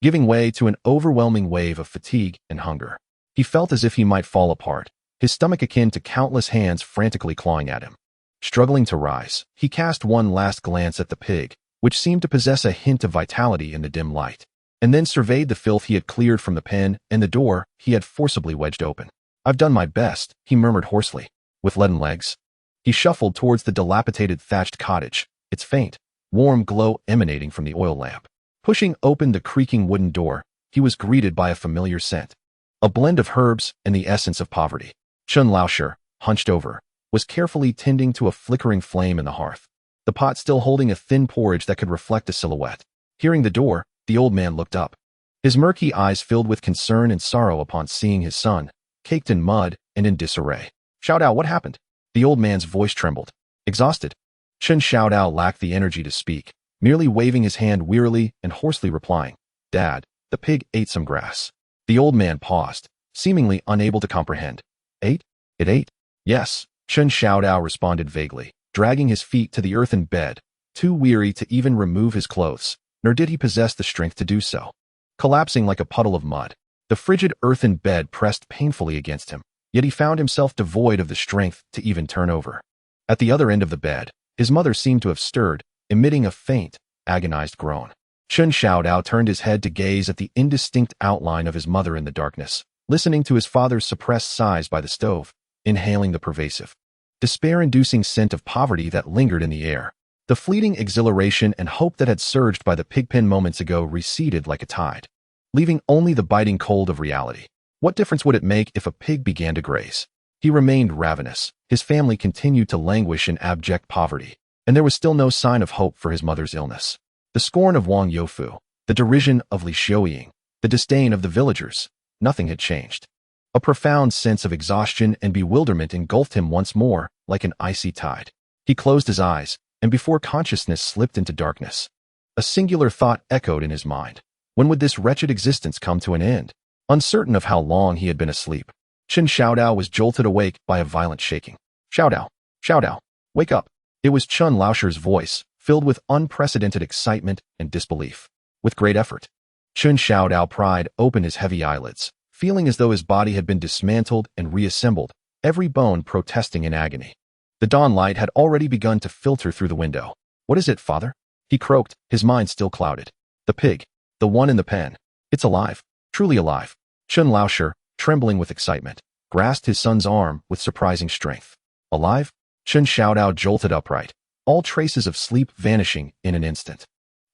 [SPEAKER 1] giving way to an overwhelming wave of fatigue and hunger. He felt as if he might fall apart, his stomach akin to countless hands frantically clawing at him. Struggling to rise, he cast one last glance at the pig, which seemed to possess a hint of vitality in the dim light, and then surveyed the filth he had cleared from the pen and the door he had forcibly wedged open. "I've done my best," he murmured hoarsely. With leaden legs, he shuffled towards the dilapidated thatched cottage, its faint, warm glow emanating from the oil lamp. Pushing open the creaking wooden door, he was greeted by a familiar scent, a blend of herbs and the essence of poverty. Chen Laosher, hunched over, was carefully tending to a flickering flame in the hearth, the pot still holding a thin porridge that could reflect a silhouette. Hearing the door, the old man looked up, his murky eyes filled with concern and sorrow upon seeing his son, caked in mud and in disarray. "Xiao Dao, what happened?" The old man's voice trembled. "Exhausted." Chen Xiao Dao lacked the energy to speak, merely waving his hand wearily and hoarsely replying, "Dad, the pig ate some grass." The old man paused, seemingly unable to comprehend. "Ate? It ate?" "Yes," Chen Xiao Dao responded vaguely, dragging his feet to the earthen bed, too weary to even remove his clothes, nor did he possess the strength to do so. Collapsing like a puddle of mud, the frigid earthen bed pressed painfully against him, yet he found himself devoid of the strength to even turn over. At the other end of the bed, his mother seemed to have stirred, emitting a faint, agonized groan. Chen Xiao Dao turned his head to gaze at the indistinct outline of his mother in the darkness, listening to his father's suppressed sighs by the stove, inhaling the pervasive, despair-inducing scent of poverty that lingered in the air. The fleeting exhilaration and hope that had surged by the pigpen moments ago receded like a tide, leaving only the biting cold of reality. What difference would it make if a pig began to graze? He remained ravenous, his family continued to languish in abject poverty, and there was still no sign of hope for his mother's illness. The scorn of Wang Youfu, the derision of Li Xiuying, the disdain of the villagers, nothing had changed. A profound sense of exhaustion and bewilderment engulfed him once more, like an icy tide. He closed his eyes, and before consciousness slipped into darkness, a singular thought echoed in his mind. When would this wretched existence come to an end? Uncertain of how long he had been asleep, Chen Xiao Dao was jolted awake by a violent shaking. "Xiao Dao! Xiao Dao! Wake up. It was Chen Laosher's voice, filled with unprecedented excitement and disbelief. With great effort, Chen Xiao Dao pried open his heavy eyelids, feeling as though his body had been dismantled and reassembled, every bone protesting in agony. The dawn light had already begun to filter through the window. What is it, father? He croaked, his mind still clouded. The pig. The one in the pen. It's alive. Truly alive. Chen Laosher, trembling with excitement, grasped his son's arm with surprising strength. Alive? Chen Xiao Dao jolted upright, all traces of sleep vanishing in an instant.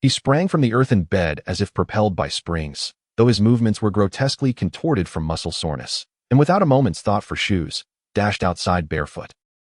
[SPEAKER 1] He sprang from the earthen bed as if propelled by springs, though his movements were grotesquely contorted from muscle soreness, and without a moment's thought for shoes, dashed outside barefoot.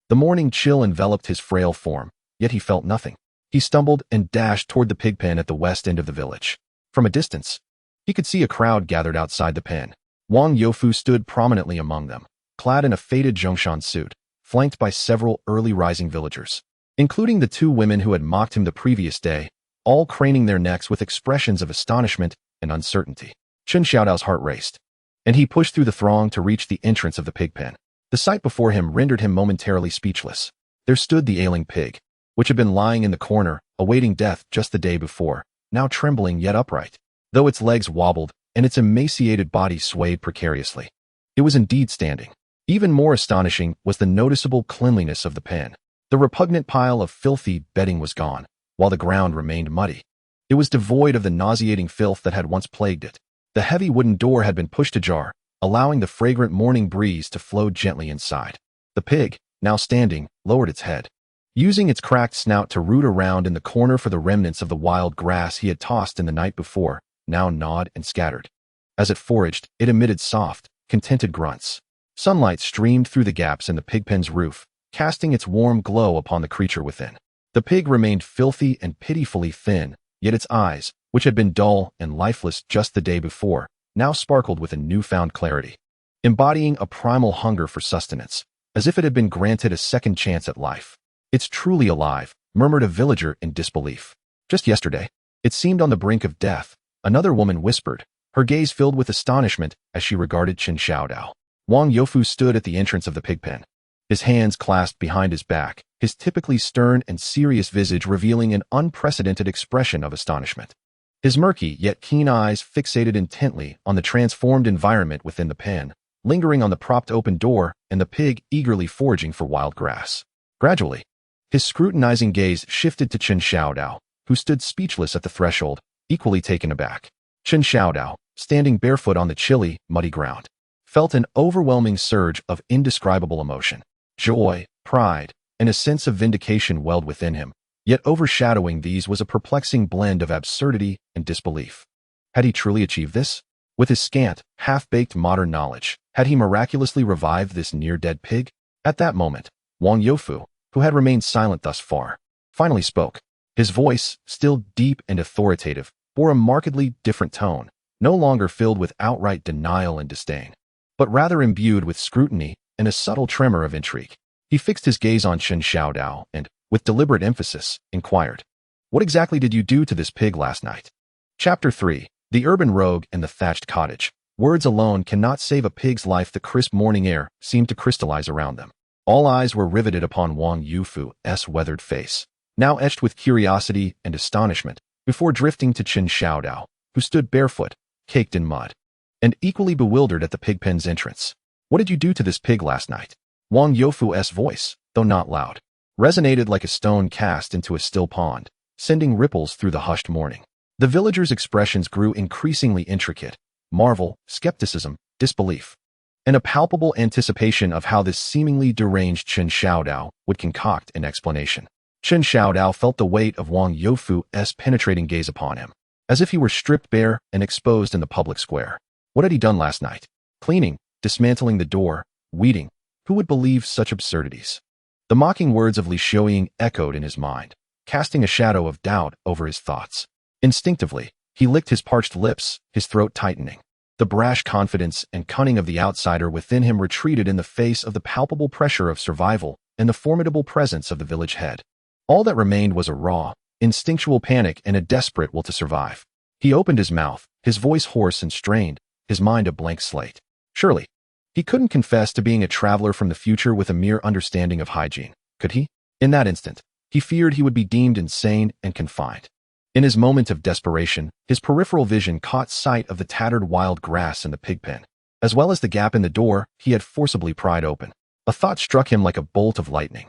[SPEAKER 1] The morning chill enveloped his frail form, yet he felt nothing. He stumbled and dashed toward the pig pen at the west end of the village. From a distance, he could see a crowd gathered outside the pen. Wang Youfu stood prominently among them, clad in a faded Zhongshan suit, flanked by several early-rising villagers, including the two women who had mocked him the previous day, all craning their necks with expressions of astonishment and uncertainty. Chen Xiaodao's heart raced, and he pushed through the throng to reach the entrance of the pig pen. The sight before him rendered him momentarily speechless. There stood the ailing pig, which had been lying in the corner, awaiting death just the day before, now trembling yet upright, though its legs wobbled and its emaciated body swayed precariously. It was indeed standing. Even more astonishing was the noticeable cleanliness of the pen. The repugnant pile of filthy bedding was gone, while the ground remained muddy. It was devoid of the nauseating filth that had once plagued it. The heavy wooden door had been pushed ajar, allowing the fragrant morning breeze to flow gently inside. The pig, now standing, lowered its head, using its cracked snout to root around in the corner for the remnants of the wild grass he had tossed in the night before, now gnawed and scattered. As it foraged, it emitted soft, contented grunts. Sunlight streamed through the gaps in the pig pen's roof, casting its warm glow upon the creature within. The pig remained filthy and pitifully thin, yet its eyes, which had been dull and lifeless just the day before, now sparkled with a newfound clarity, embodying a primal hunger for sustenance, as if it had been granted a second chance at life. It's truly alive, murmured a villager in disbelief. Just yesterday, it seemed on the brink of death, another woman whispered, her gaze filled with astonishment as she regarded Chen Xiao Dao. Wang Youfu stood at the entrance of the pig pen, his hands clasped behind his back, his typically stern and serious visage revealing an unprecedented expression of astonishment. His murky yet keen eyes fixated intently on the transformed environment within the pen, lingering on the propped open door and the pig eagerly foraging for wild grass. Gradually, his scrutinizing gaze shifted to Chen Xiao Dao, who stood speechless at the threshold, equally taken aback. Chen Xiao Dao, standing barefoot on the chilly, muddy ground, felt an overwhelming surge of indescribable emotion. Joy, pride, and a sense of vindication welled within him, yet overshadowing these was a perplexing blend of absurdity and disbelief. Had he truly achieved this? With his scant, half-baked modern knowledge, had he miraculously revived this near-dead pig? At that moment, Wang Youfu, who had remained silent thus far, finally spoke. His voice, still deep and authoritative, bore a markedly different tone, no longer filled with outright denial and disdain, but rather imbued with scrutiny and a subtle tremor of intrigue. He fixed his gaze on Chen Xiao Dao and, with deliberate emphasis, inquired, "What exactly did you do to this pig last night?" Chapter 3. The Urban Rogue and the Thatched Cottage. Words alone cannot save a pig's life. The crisp morning air seemed to crystallize around them. All eyes were riveted upon Wang Youfu's weathered face, now etched with curiosity and astonishment, before drifting to Chen Xiao Dao, who stood barefoot, caked in mud, and equally bewildered at the pig pen's entrance. "What did you do to this pig last night?" Wang Youfu's voice, though not loud, resonated like a stone cast into a still pond, sending ripples through the hushed morning. The villagers' expressions grew increasingly intricate: marvel, skepticism, disbelief, and a palpable anticipation of how this seemingly deranged Chen Xiao Dao would concoct an explanation. Chen Xiao Dao felt the weight of Wang Youfu's penetrating gaze upon him, as if he were stripped bare and exposed in the public square. What had he done last night? Cleaning, dismantling the door, weeding. Who would believe such absurdities? The mocking words of Li Xiaoying echoed in his mind, casting a shadow of doubt over his thoughts. Instinctively, he licked his parched lips, his throat tightening. The brash confidence and cunning of the outsider within him retreated in the face of the palpable pressure of survival and the formidable presence of the village head. All that remained was a raw, instinctual panic and a desperate will to survive. He opened his mouth, his voice hoarse and strained, his mind a blank slate. Surely, he couldn't confess to being a traveler from the future with a mere understanding of hygiene, could he? In that instant, he feared he would be deemed insane and confined. In his moment of desperation, his peripheral vision caught sight of the tattered wild grass in the pig pen, as well as the gap in the door he had forcibly pried open. A thought struck him like a bolt of lightning.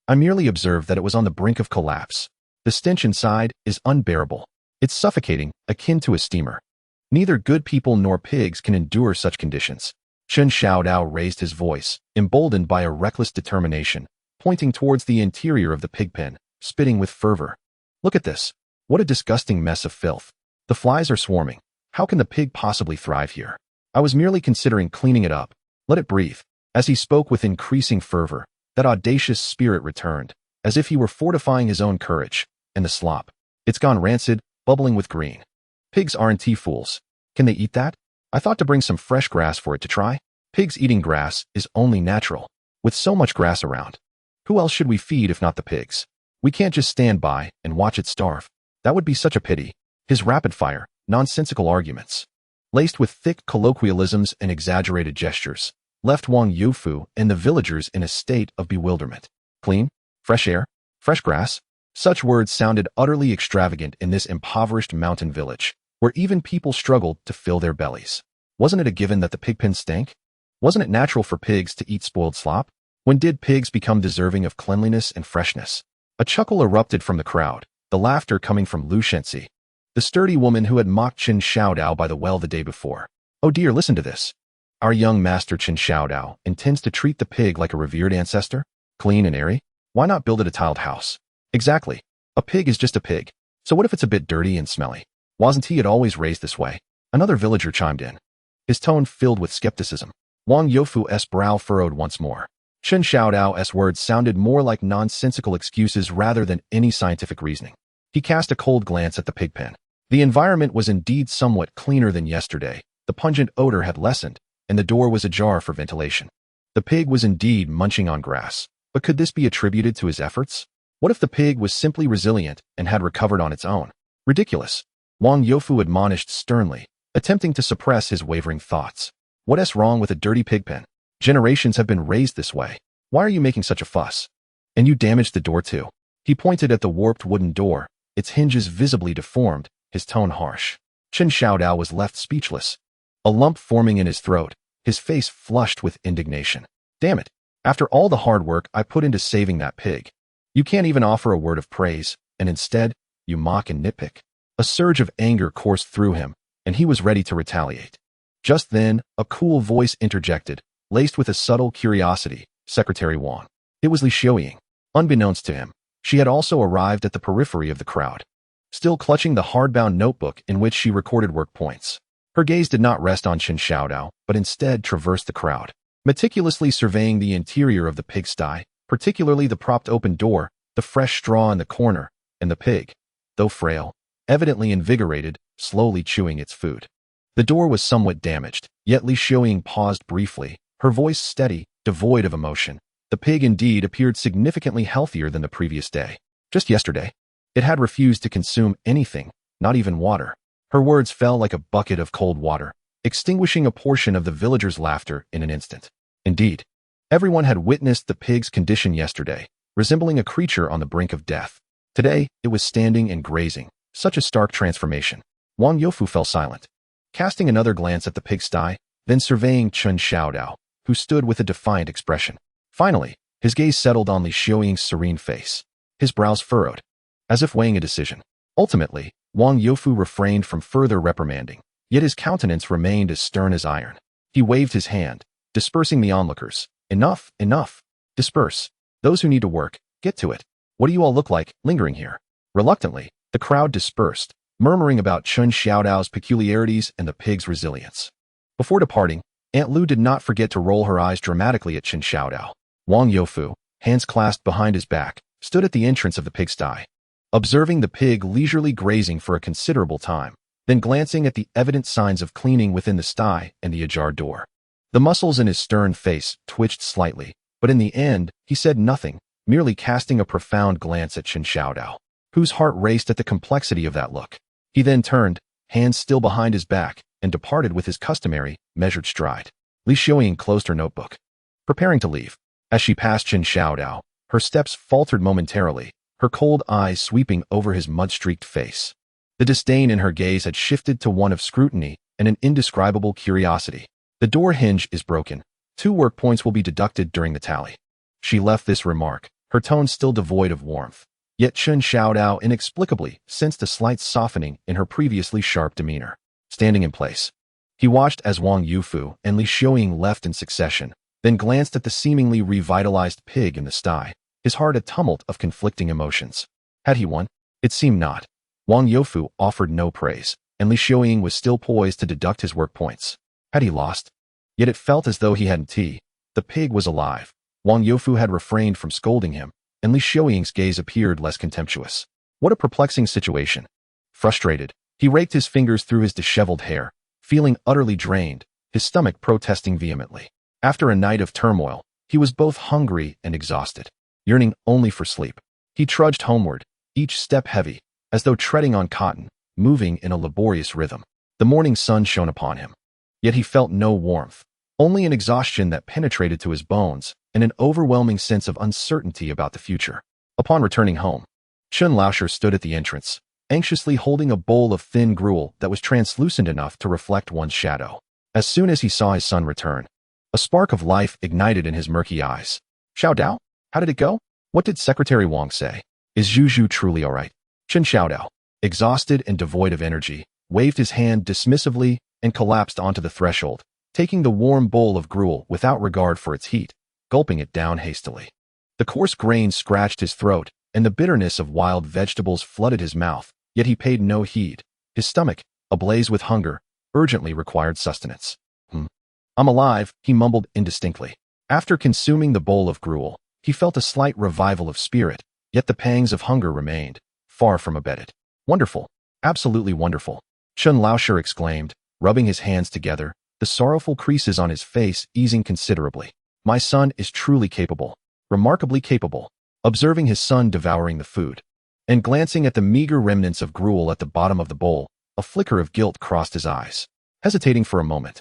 [SPEAKER 1] I merely observed that it was on the brink of collapse. The stench inside is unbearable. It's suffocating, akin to a steamer. Neither good people nor pigs can endure such conditions. Chen Xiao Dao raised his voice, emboldened by a reckless determination, pointing towards the interior of the pig pen, spitting with fervor. Look at this. What a disgusting mess of filth. The flies are swarming. How can the pig possibly thrive here? I was merely considering cleaning it up. Let it breathe. As he spoke with increasing fervor, that audacious spirit returned, as if he were fortifying his own courage. And the slop. It's gone rancid, bubbling with green. Pigs aren't fools. Can they eat that? I thought to bring some fresh grass for it to try. Pigs eating grass is only natural. With so much grass around, who else should we feed if not the pigs? We can't just stand by and watch it starve. That would be such a pity. His rapid-fire, nonsensical arguments, laced with thick colloquialisms and exaggerated gestures, left Wang Youfu and the villagers in a state of bewilderment. Clean? Fresh air? Fresh grass? Such words sounded utterly extravagant in this impoverished mountain village, where even people struggled to fill their bellies. Wasn't it a given that the pig pen stank? Wasn't it natural for pigs to eat spoiled slop? When did pigs become deserving of cleanliness and freshness? A chuckle erupted from the crowd, the laughter coming from Lu Shenxi, the sturdy woman who had mocked Chen Xiao Dao by the well the day before. Oh dear, listen to this. Our young master Chen Xiao Dao intends to treat the pig like a revered ancestor? Clean and airy? Why not build it a tiled house? Exactly. A pig is just a pig. So what if it's a bit dirty and smelly? Wasn't he always raised this way? Another villager chimed in, his tone filled with skepticism. Wang Youfu's brow furrowed once more. Chen Xiao Dao's words sounded more like nonsensical excuses rather than any scientific reasoning. He cast a cold glance at the pig pen. The environment was indeed somewhat cleaner than yesterday. The pungent odor had lessened, and the door was ajar for ventilation. The pig was indeed munching on grass. But could this be attributed to his efforts? What if the pig was simply resilient and had recovered on its own? Ridiculous. Wang Youfu admonished sternly, attempting to suppress his wavering thoughts. What's wrong with a dirty pig pen? Generations have been raised this way. Why are you making such a fuss? And you damaged the door too. He pointed at the warped wooden door, its hinges visibly deformed, his tone harsh. Chen Xiao Dao was left speechless, a lump forming in his throat, his face flushed with indignation. Damn it. After all the hard work I put into saving that pig, you can't even offer a word of praise, and instead, you mock and nitpick. A surge of anger coursed through him, and he was ready to retaliate. Just then, a cool voice interjected, laced with a subtle curiosity. Secretary Wang. It was Li Xiaoying. Unbeknownst to him, she had also arrived at the periphery of the crowd, still clutching the hardbound notebook in which she recorded work points. Her gaze did not rest on Chen Xiao Dao, but instead traversed the crowd, meticulously surveying the interior of the pigsty, particularly the propped open door, the fresh straw in the corner, and the pig, though frail, evidently invigorated, slowly chewing its food. The door was somewhat damaged, yet Li Xiaoying paused briefly, her voice steady, devoid of emotion. The pig indeed appeared significantly healthier than the previous day. Just yesterday, it had refused to consume anything, not even water. Her words fell like a bucket of cold water, extinguishing a portion of the villagers' laughter in an instant. Indeed, everyone had witnessed the pig's condition yesterday, resembling a creature on the brink of death. Today, it was standing and grazing, such a stark transformation. Wang Youfu fell silent, casting another glance at the pigsty, then surveying Chen Xiao Dao, who stood with a defiant expression. Finally, his gaze settled on Li Xiaoying's serene face. His brows furrowed, as if weighing a decision. Ultimately, Wang Youfu refrained from further reprimanding, yet his countenance remained as stern as iron. He waved his hand, dispersing the onlookers. Enough, enough. Disperse. Those who need to work, get to it. What do you all look like, lingering here? Reluctantly, the crowd dispersed, murmuring about Chen Xiao Dao's peculiarities and the pig's resilience. Before departing, Aunt Lu did not forget to roll her eyes dramatically at Chen Xiao Dao. Wang Youfu, hands clasped behind his back, stood at the entrance of the pigsty, observing the pig leisurely grazing for a considerable time, then glancing at the evident signs of cleaning within the sty and the ajar door. The muscles in his stern face twitched slightly, but in the end, he said nothing, merely casting a profound glance at Chen Xiao Dao, whose heart raced at the complexity of that look. He then turned, hands still behind his back, and departed with his customary, measured stride. Li Xiaoying closed her notebook, preparing to leave. As she passed Chen Xiao Dao, Her steps faltered momentarily, her cold eyes sweeping over his mud-streaked face. The disdain in her gaze had shifted to one of scrutiny and an indescribable curiosity. The door hinge is broken. 2 work points will be deducted during the tally. She left this remark, her tone still devoid of warmth. Yet Chen Xiao Dao inexplicably sensed a slight softening in her previously sharp demeanor. Standing in place, he watched as Wang Yufu and Li Xiuying left in succession, then glanced at the seemingly revitalized pig in the sty, his heart a tumult of conflicting emotions. Had he won? It seemed not. Wang Yufu offered no praise, and Li Xiuying was still poised to deduct his work points. Had he lost? Yet it felt as though he hadn't. The pig was alive. Wang Yufu had refrained from scolding him, and Li Xiuying's gaze appeared less contemptuous. What a perplexing situation. Frustrated, he raked his fingers through his disheveled hair, feeling utterly drained, his stomach protesting vehemently. After a night of turmoil, he was both hungry and exhausted, yearning only for sleep. He trudged homeward, each step heavy, as though treading on cotton, moving in a laborious rhythm. The morning sun shone upon him. Yet he felt no warmth, only an exhaustion that penetrated to his bones and an overwhelming sense of uncertainty about the future. Upon returning home, Chen Laosher stood at the entrance, anxiously holding a bowl of thin gruel that was translucent enough to reflect one's shadow. As soon as he saw his son return, a spark of life ignited in his murky eyes. Xiao Dao, how did it go? What did Secretary Wang say? Is Zhu truly all right? Chen Xiao Dao, exhausted and devoid of energy, waved his hand dismissively and collapsed onto the threshold, taking the warm bowl of gruel without regard for its heat, gulping it down hastily. The coarse grain scratched his throat, and the bitterness of wild vegetables flooded his mouth, yet he paid no heed. His stomach, ablaze with hunger, urgently required sustenance. I'm alive, he mumbled indistinctly. After consuming the bowl of gruel, he felt a slight revival of spirit, yet the pangs of hunger remained, far from abated. Wonderful, absolutely wonderful, Chen Laosher exclaimed, rubbing his hands together, the sorrowful creases on his face easing considerably. My son is truly capable, remarkably capable. Observing his son devouring the food, and glancing at the meager remnants of gruel at the bottom of the bowl, a flicker of guilt crossed his eyes. Hesitating for a moment,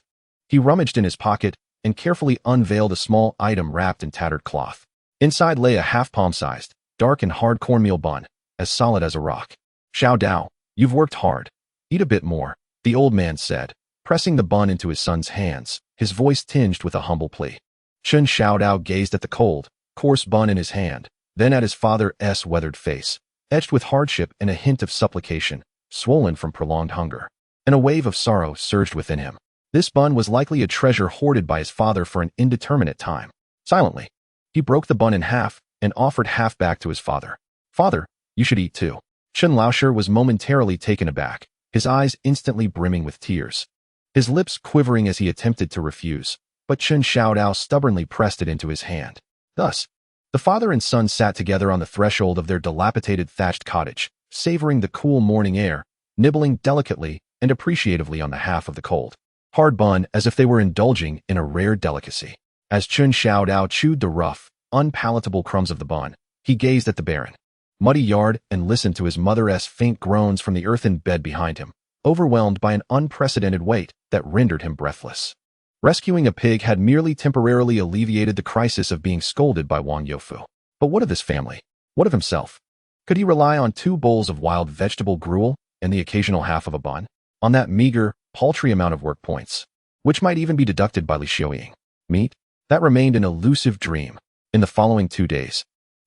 [SPEAKER 1] he rummaged in his pocket and carefully unveiled a small item wrapped in tattered cloth. Inside lay a half-palm-sized, dark and hard cornmeal bun, as solid as a rock. Xiao Dao, you've worked hard. Eat a bit more, the old man said, pressing the bun into his son's hands, his voice tinged with a humble plea. Chen Xiao Dao gazed at the cold, coarse bun in his hand, then at his father's weathered face, etched with hardship and a hint of supplication, swollen from prolonged hunger. And a wave of sorrow surged within him. This bun was likely a treasure hoarded by his father for an indeterminate time. Silently, he broke the bun in half and offered half back to his father. Father, you should eat too. Chen Laosher was momentarily taken aback, his eyes instantly brimming with tears. His lips quivering as he attempted to refuse, but Chen Xiao Dao stubbornly pressed it into his hand. Thus, the father and son sat together on the threshold of their dilapidated thatched cottage, savoring the cool morning air, nibbling delicately and appreciatively on the half of the cold, hard bun as if they were indulging in a rare delicacy. As Chen Xiao Dao chewed the rough, unpalatable crumbs of the bun, he gazed at the barren, muddy yard and listened to his mother's faint groans from the earthen bed behind him, overwhelmed by an unprecedented weight that rendered him breathless. Rescuing a pig had merely temporarily alleviated the crisis of being scolded by Wang Yufu. But what of his family? What of himself? Could he rely on 2 bowls of wild vegetable gruel and the occasional half of a bun? On that meager, paltry amount of work points, which might even be deducted by Li Xiuying. Meat? That remained an elusive dream. In the following 2 days,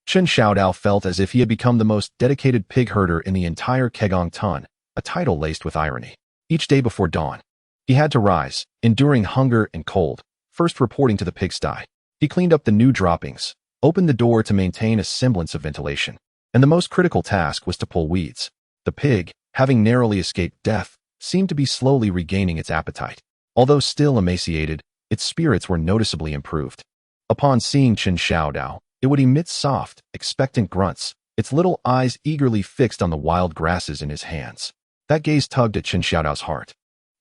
[SPEAKER 1] Chen Xiao Dao felt as if he had become the most dedicated pig herder in the entire Kegang Tun, a title laced with irony. Each day before dawn, he had to rise, enduring hunger and cold, first reporting to the pigsty. He cleaned up the new droppings, opened the door to maintain a semblance of ventilation, and the most critical task was to pull weeds. The pig, having narrowly escaped death, seemed to be slowly regaining its appetite. Although still emaciated, its spirits were noticeably improved. Upon seeing Chen Xiao Dao, it would emit soft, expectant grunts, its little eyes eagerly fixed on the wild grasses in his hands. That gaze tugged at Chen Xiao Dao's heart,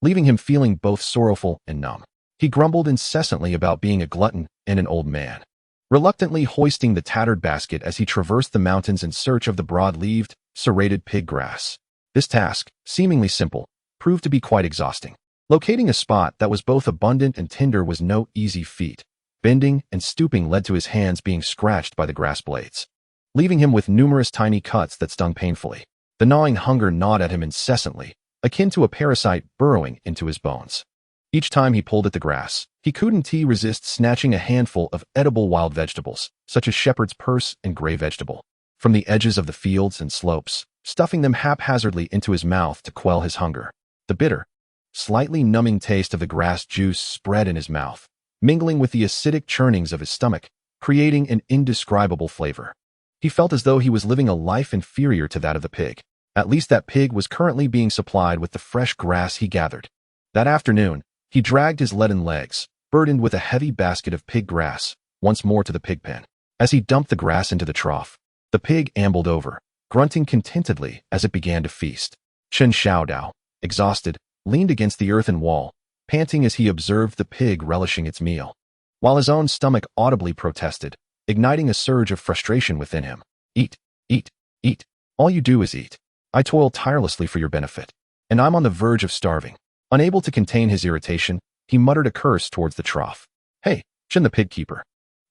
[SPEAKER 1] leaving him feeling both sorrowful and numb. He grumbled incessantly about being a glutton and an old man, reluctantly hoisting the tattered basket as he traversed the mountains in search of the broad-leaved, serrated pig grass. This task, seemingly simple, proved to be quite exhausting. Locating a spot that was both abundant and tender was no easy feat, Bending and stooping led to his hands being scratched by the grass blades, leaving him with numerous tiny cuts that stung painfully. The gnawing hunger gnawed at him incessantly, akin to a parasite burrowing into his bones. Each time he pulled at the grass, he couldn't resist snatching a handful of edible wild vegetables, such as shepherd's purse and gray vegetable, from the edges of the fields and slopes, stuffing them haphazardly into his mouth to quell his hunger. The bitter, slightly numbing taste of the grass juice spread in his mouth, mingling with the acidic churnings of his stomach, creating an indescribable flavor. He felt as though he was living a life inferior to that of the pig. At least that pig was currently being supplied with the fresh grass he gathered. That afternoon, he dragged his leaden legs, burdened with a heavy basket of pig grass, once more to the pig pen. As he dumped the grass into the trough, the pig ambled over, grunting contentedly as it began to feast. Chen Xiao Dao, exhausted, leaned against the earthen wall, panting as he observed the pig relishing its meal, while his own stomach audibly protested, igniting a surge of frustration within him. Eat, eat, eat. All you do is eat. I toil tirelessly for your benefit, and I'm on the verge of starving. Unable to contain his irritation, he muttered a curse towards the trough. Hey, Chen the pig keeper.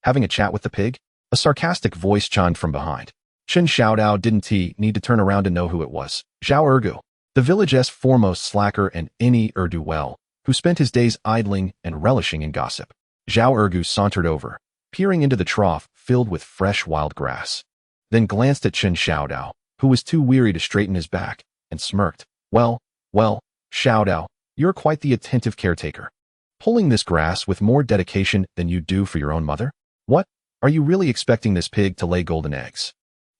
[SPEAKER 1] Having a chat with the pig? A sarcastic voice chimed from behind. Chen Xiao Dao didn't need to turn around to know who it was. Zhao Ergu, the village's foremost slacker and ne'er-do-well, who spent his days idling and relishing in gossip. Zhao Ergu sauntered over, peering into the trough filled with fresh wild grass, then glanced at Chen Xiao Dao, who was too weary to straighten his back, and smirked. Well, Xiao Dao, you're quite the attentive caretaker, pulling this grass with more dedication than you do for your own mother. What? Are you really expecting this pig to lay golden eggs?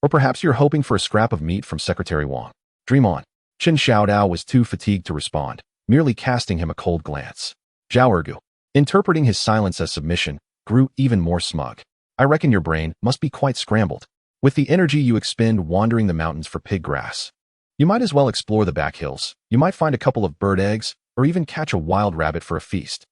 [SPEAKER 1] Or perhaps you're hoping for a scrap of meat from Secretary Wang. Dream on. Chen Xiao Dao was too fatigued to respond, merely casting him a cold glance. Zhao Ergu, interpreting his silence as submission, grew even more smug. I reckon your brain must be quite scrambled. With the energy you expend wandering the mountains for pig grass, you might as well explore the back hills. You might find a couple of bird eggs, or even catch a wild rabbit for a feast.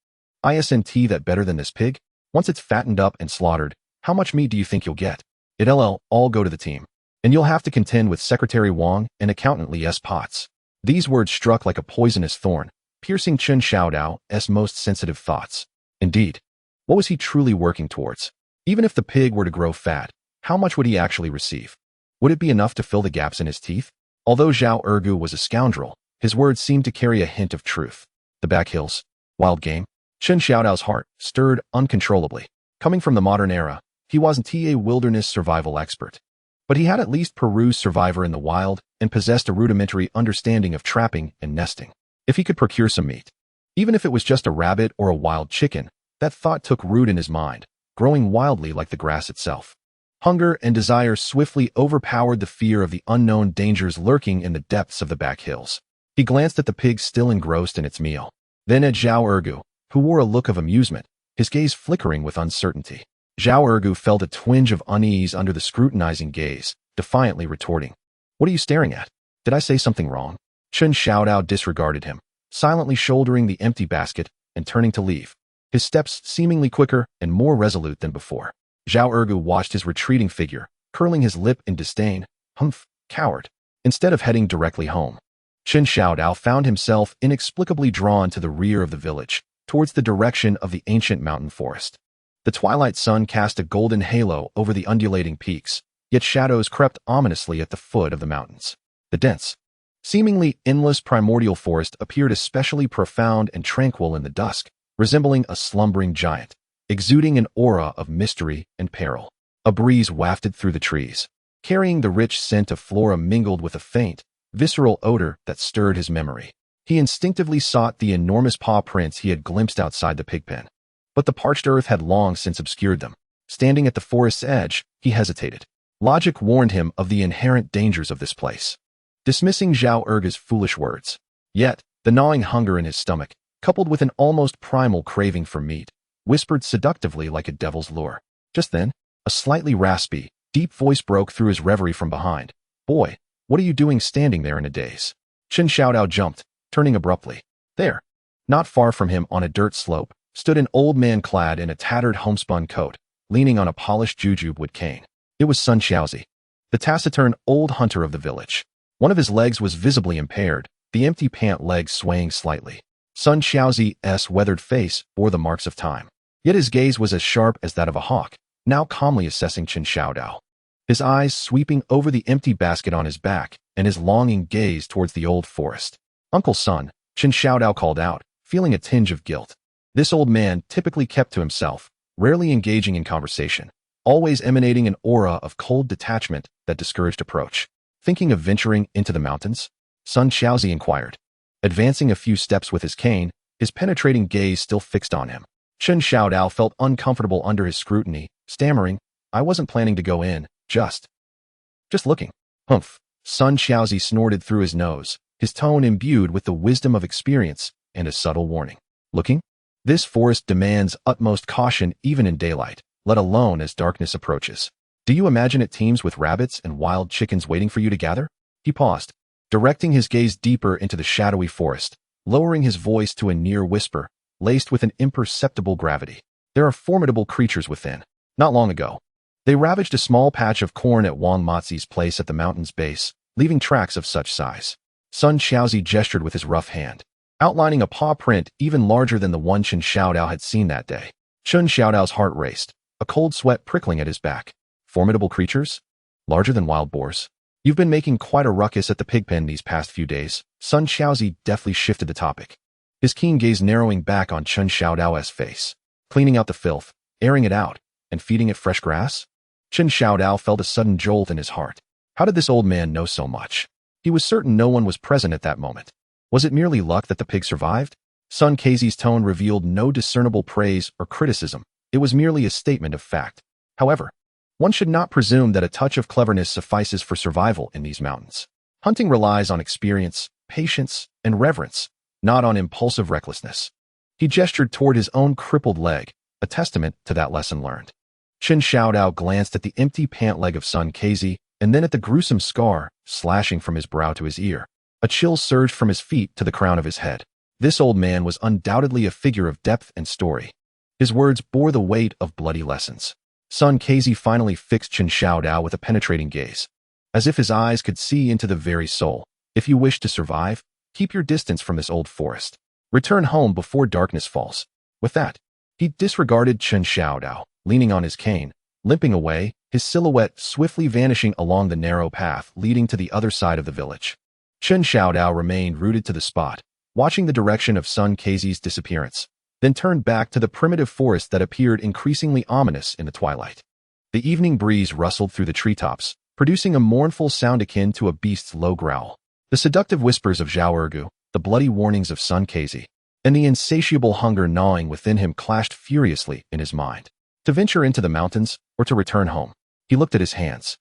[SPEAKER 1] Isn't that better than this pig? Once it's fattened up and slaughtered, how much meat do you think you'll get? It'll all go to the team, and you'll have to contend with Secretary Wang and Accountant Li's pots. These words struck like a poisonous thorn, piercing Chen Xiao Dao's most sensitive thoughts. Indeed, what was he truly working towards? Even if the pig were to grow fat, how much would he actually receive? Would it be enough to fill the gaps in his teeth? Although Zhao Ergu was a scoundrel, his words seemed to carry a hint of truth. The back hills, wild game. Chen Xiao Dao's heart stirred uncontrollably. Coming from the modern era, he wasn't a wilderness survival expert, but he had at least perused Survivor in the Wild and possessed a rudimentary understanding of trapping and nesting. If he could procure some meat, even if it was just a rabbit or a wild chicken, that thought took root in his mind, growing wildly like the grass itself. Hunger and desire swiftly overpowered the fear of the unknown dangers lurking in the depths of the back hills. He glanced at the pig still engrossed in its meal, then at Zhao Ergu, who wore a look of amusement, his gaze flickering with uncertainty. Zhao Ergu felt a twinge of unease under the scrutinizing gaze, defiantly retorting. What are you staring at? Did I say something wrong? Chen Xiao Dao disregarded him, silently shouldering the empty basket and turning to leave, his steps seemingly quicker and more resolute than before. Zhao Ergu watched his retreating figure, curling his lip in disdain. Humph, coward. Instead of heading directly home, Chen Xiao Dao found himself inexplicably drawn to the rear of the village, towards the direction of the ancient mountain forest. The twilight sun cast a golden halo over the undulating peaks, yet shadows crept ominously at the foot of the mountains. The dense, seemingly endless primordial forest appeared especially profound and tranquil in the dusk, resembling a slumbering giant, exuding an aura of mystery and peril. A breeze wafted through the trees, carrying the rich scent of flora mingled with a faint, visceral odor that stirred his memory. He instinctively sought the enormous paw prints he had glimpsed outside the pig pen, but the parched earth had long since obscured them. Standing at the forest's edge, he hesitated. Logic warned him of the inherent dangers of this place, dismissing Zhao Ergu's foolish words. Yet, the gnawing hunger in his stomach, coupled with an almost primal craving for meat, whispered seductively like a devil's lure. Just then, a slightly raspy, deep voice broke through his reverie from behind. Boy, what are you doing standing there in a daze? Chen Xiao Dao jumped, turning abruptly. There, not far from him on a dirt slope, stood an old man clad in a tattered homespun coat, leaning on a polished jujube wood cane. It was Sun Xiaozi, the taciturn old hunter of the village. One of his legs was visibly impaired, the empty pant leg swaying slightly. Sun Xiaozi's weathered face bore the marks of time. Yet his gaze was as sharp as that of a hawk, now calmly assessing Chen Xiao Dao. His eyes sweeping over the empty basket on his back and his longing gaze towards the old forest. "Uncle Sun," Chen Xiao Dao called out, feeling a tinge of guilt. This old man typically kept to himself, rarely engaging in conversation, always emanating an aura of cold detachment that discouraged approach. "Thinking of venturing into the mountains?" Sun Xiaozi inquired. Advancing a few steps with his cane, his penetrating gaze still fixed on him. Chen Xiao Dao felt uncomfortable under his scrutiny, stammering, "I wasn't planning to go in, just looking." "Humph." Sun Xiaozi snorted through his nose, his tone imbued with the wisdom of experience and a subtle warning. "Looking? This forest demands utmost caution even in daylight, let alone as darkness approaches. Do you imagine it teems with rabbits and wild chickens waiting for you to gather?" He paused, directing his gaze deeper into the shadowy forest, lowering his voice to a near whisper, laced with an imperceptible gravity. "There are formidable creatures within. Not long ago, they ravaged a small patch of corn at Wang Mozi's place at the mountain's base, leaving tracks of such size." Sun Xiaozi gestured with his rough hand, outlining a paw print even larger than the one Chen Xiao Dao had seen that day. Chen Xiao Dao's heart raced, a cold sweat prickling at his back. "Formidable creatures? Larger than wild boars? You've been making quite a ruckus at the pig pen these past few days." Sun Xiaozi deftly shifted the topic, his keen gaze narrowing back on Chen Xiao Dao's face. "Cleaning out the filth, airing it out, and feeding it fresh grass?" Chen Xiao Dao felt a sudden jolt in his heart. How did this old man know so much? He was certain no one was present at that moment. Was it merely luck that the pig survived? Sun Kai's tone revealed no discernible praise or criticism. It was merely a statement of fact. However, one should not presume that a touch of cleverness suffices for survival in these mountains. Hunting relies on experience, patience, and reverence, not on impulsive recklessness. He gestured toward his own crippled leg, a testament to that lesson learned. Chen Xiao Dao glanced at the empty pant leg of Sun Kai and then at the gruesome scar slashing from his brow to his ear. A chill surged from his feet to the crown of his head. This old man was undoubtedly a figure of depth and story. His words bore the weight of bloody lessons. Sun Kai finally fixed Chen Xiao Dao with a penetrating gaze, as if his eyes could see into the very soul. "If you wish to survive, keep your distance from this old forest. Return home before darkness falls." With that, he disregarded Chen Xiao Dao, leaning on his cane, limping away, his silhouette swiftly vanishing along the narrow path leading to the other side of the village. Chen Xiao Dao remained rooted to the spot, watching the direction of Sun Kai's disappearance, then turned back to the primitive forest that appeared increasingly ominous in the twilight. The evening breeze rustled through the treetops, producing a mournful sound akin to a beast's low growl. The seductive whispers of Zhao Ergu, the bloody warnings of Sun Kai, and the insatiable hunger gnawing within him clashed furiously in his mind. To venture into the mountains or to return home? He looked at his hands,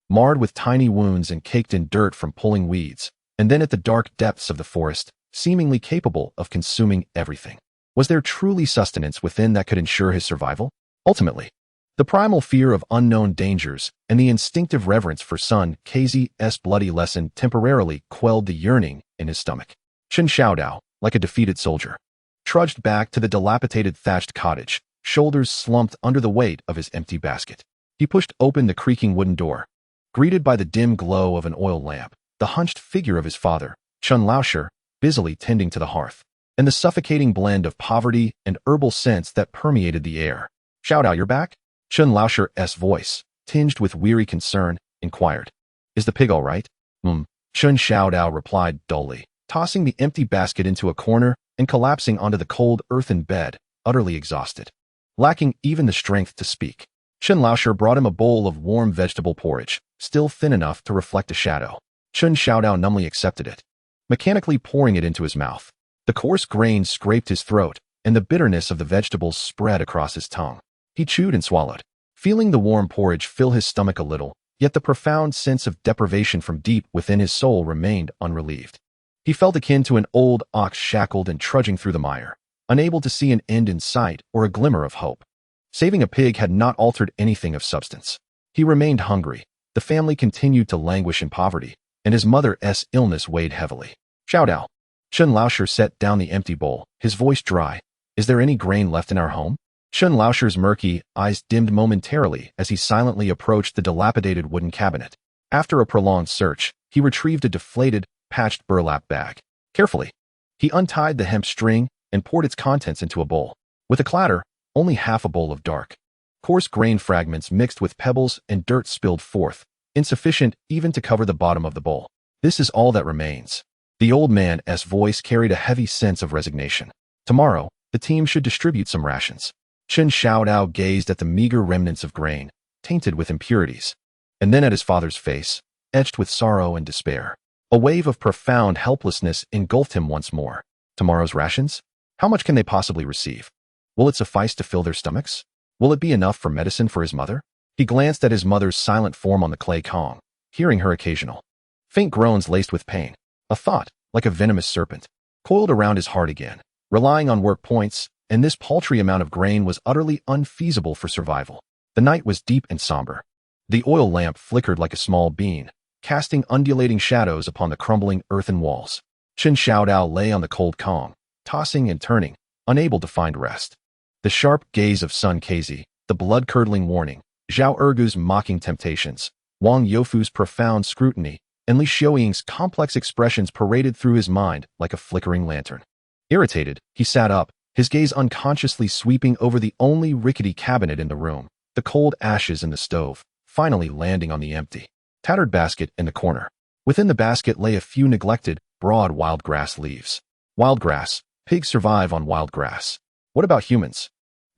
[SPEAKER 1] marred with tiny wounds and caked in dirt from pulling weeds, and then at the dark depths of the forest, seemingly capable of consuming everything. Was there truly sustenance within that could ensure his survival? Ultimately, the primal fear of unknown dangers and the instinctive reverence for Sun Kai's bloody lesson temporarily quelled the yearning in his stomach. Chen Xiao Dao, like a defeated soldier, trudged back to the dilapidated thatched cottage, shoulders slumped under the weight of his empty basket. He pushed open the creaking wooden door. Greeted by the dim glow of an oil lamp, the hunched figure of his father, Chen Laosher, busily tending to the hearth, and the suffocating blend of poverty and herbal scents that permeated the air. "Xiao Dao, you're back?" Chen Laosher's voice, tinged with weary concern, inquired. "Is the pig all right?" Chen Xiao Dao replied dully, tossing the empty basket into a corner and collapsing onto the cold earthen bed, utterly exhausted. Lacking even the strength to speak, Chen Laosher brought him a bowl of warm vegetable porridge, still thin enough to reflect a shadow. Chen Xiao Dao numbly accepted it, mechanically pouring it into his mouth. The coarse grain scraped his throat, and the bitterness of the vegetables spread across his tongue. He chewed and swallowed, feeling the warm porridge fill his stomach a little, yet the profound sense of deprivation from deep within his soul remained unrelieved. He felt akin to an old ox shackled and trudging through the mire, unable to see an end in sight or a glimmer of hope. Saving a pig had not altered anything of substance. He remained hungry, the family continued to languish in poverty, and his mother's illness weighed heavily. "Xiao Dao." Chen Laosher set down the empty bowl, his voice dry. "Is there any grain left in our home?" Chen Laosher's murky eyes dimmed momentarily as he silently approached the dilapidated wooden cabinet. After a prolonged search, he retrieved a deflated, patched burlap bag. Carefully, he untied the hemp string and poured its contents into a bowl. With a clatter, only half a bowl of dark, coarse grain fragments mixed with pebbles and dirt spilled forth, insufficient even to cover the bottom of the bowl. This is all that remains. The old man's voice carried a heavy sense of resignation. Tomorrow, the team should distribute some rations. Chen Xiao Dao gazed at the meager remnants of grain, tainted with impurities, and then at his father's face, etched with sorrow and despair. A wave of profound helplessness engulfed him once more. Tomorrow's rations? How much can they possibly receive? Will it suffice to fill their stomachs? Will it be enough for medicine for his mother? He glanced at his mother's silent form on the clay kong, hearing her occasional faint groans laced with pain. A thought, like a venomous serpent, coiled around his heart again. Relying on work points, and this paltry amount of grain was utterly unfeasible for survival. The night was deep and somber. The oil lamp flickered like a small bean, casting undulating shadows upon the crumbling earthen walls. Chen Xiao Dao lay on the cold kong, tossing and turning, unable to find rest. The sharp gaze of Sun Kezi, the blood-curdling warning, Zhao Ergu's mocking temptations, Wang Youfu's profound scrutiny, and Li Xiuying's complex expressions paraded through his mind like a flickering lantern. Irritated, he sat up, his gaze unconsciously sweeping over the only rickety cabinet in the room, the cold ashes in the stove, finally landing on the empty, tattered basket in the corner. Within the basket lay a few neglected, broad wild grass leaves. Wild grass. Pigs survive on wild grass. What about humans?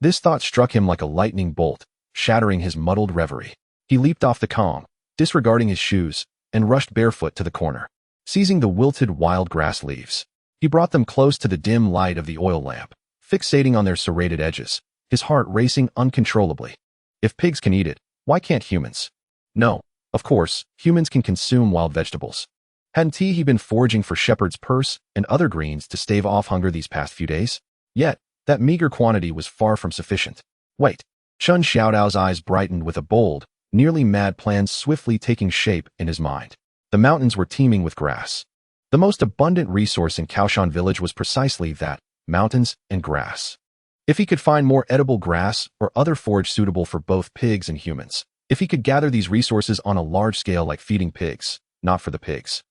[SPEAKER 1] This thought struck him like a lightning bolt, shattering his muddled reverie. He leaped off the kong, disregarding his shoes, and rushed barefoot to the corner. Seizing the wilted wild grass leaves, he brought them close to the dim light of the oil lamp, fixating on their serrated edges, his heart racing uncontrollably. If pigs can eat it, why can't humans? No, of course, humans can consume wild vegetables. Hadn't he been foraging for shepherd's purse and other greens to stave off hunger these past few days? Yet, that meager quantity was far from sufficient. Wait. Chen Xiaodao's eyes brightened with a bold, nearly mad plan swiftly taking shape in his mind. The mountains were teeming with grass. The most abundant resource in Kao Shan village was precisely that, mountains and grass. If he could find more edible grass or other forage suitable for both pigs and humans, if he could gather these resources on a large scale like feeding pigs, not for the pigs,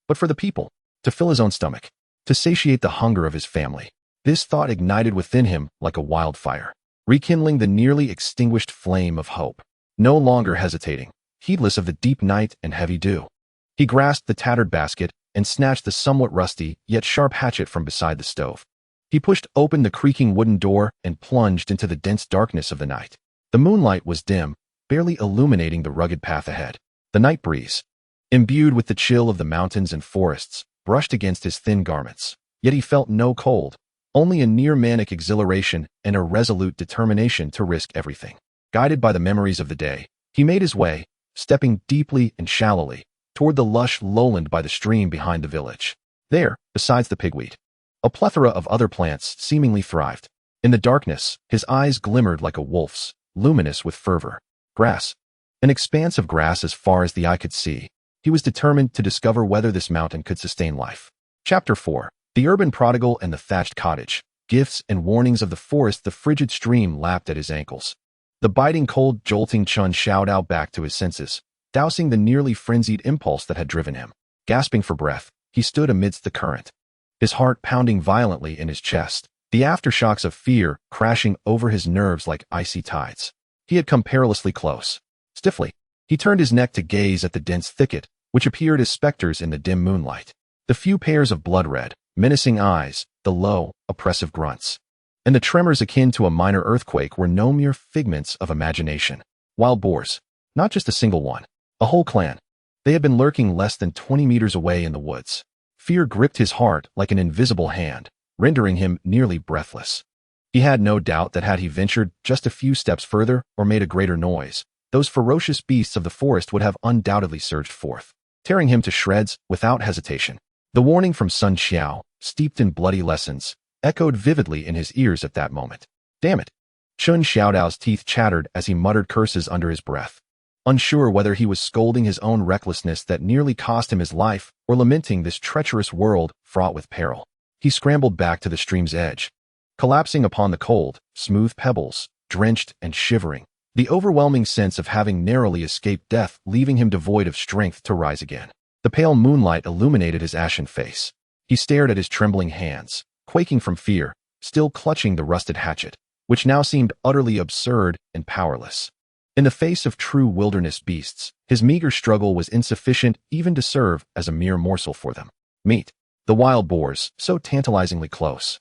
[SPEAKER 1] but for the people, to fill his own stomach, to satiate the hunger of his family. This thought ignited within him like a wildfire, rekindling the nearly extinguished flame of hope. No longer hesitating, heedless of the deep night and heavy dew, he grasped the tattered basket and snatched the somewhat rusty yet sharp hatchet from beside the stove. He pushed open the creaking wooden door and plunged into the dense darkness of the night. The moonlight was dim, barely illuminating the rugged path ahead. The night breeze, imbued with the chill of the mountains and forests, brushed against his thin garments. Yet he felt no cold, only a near-manic exhilaration and a resolute determination to risk everything. Guided by the memories of the day, he made his way, stepping deeply and shallowly, toward the lush lowland by the stream behind the village. There, besides the pigweed, a plethora of other plants seemingly thrived. In the darkness, his eyes glimmered like a wolf's, luminous with fervor. Grass. An expanse of grass as far as the eye could see. He was determined to discover whether this mountain could sustain life. Chapter 4. The urban prodigal and the thatched cottage. Gifts and warnings of the forest. The frigid stream lapped at his ankles. The biting cold jolting Chen Xiao Dao back to his senses, dousing the nearly frenzied impulse that had driven him. Gasping for breath, he stood amidst the current, his heart pounding violently in his chest, the aftershocks of fear crashing over his nerves like icy tides. He had come perilously close. Stiffly, he turned his neck to gaze at the dense thicket, which appeared as specters in the dim moonlight. The few pairs of blood-red, menacing eyes, the low, oppressive grunts, and the tremors akin to a minor earthquake were no mere figments of imagination. Wild boars, not just a single one, a whole clan. They had been lurking less than 20 meters away in the woods. Fear gripped his heart like an invisible hand, rendering him nearly breathless. He had no doubt that had he ventured just a few steps further or made a greater noise, those ferocious beasts of the forest would have undoubtedly surged forth, tearing him to shreds without hesitation. The warning from Sun Xiao, steeped in bloody lessons, echoed vividly in his ears at that moment. Damn it! Chen Xiaodao's teeth chattered as he muttered curses under his breath, unsure whether he was scolding his own recklessness that nearly cost him his life or lamenting this treacherous world fraught with peril. He scrambled back to the stream's edge, collapsing upon the cold, smooth pebbles, drenched and shivering, the overwhelming sense of having narrowly escaped death leaving him devoid of strength to rise again. The pale moonlight illuminated his ashen face. He stared at his trembling hands, quaking from fear, still clutching the rusted hatchet. which now seemed utterly absurd and powerless. In the face of true wilderness beasts, his meager struggle was insufficient even to serve as a mere morsel for them. Meet the wild boars, so tantalizingly close.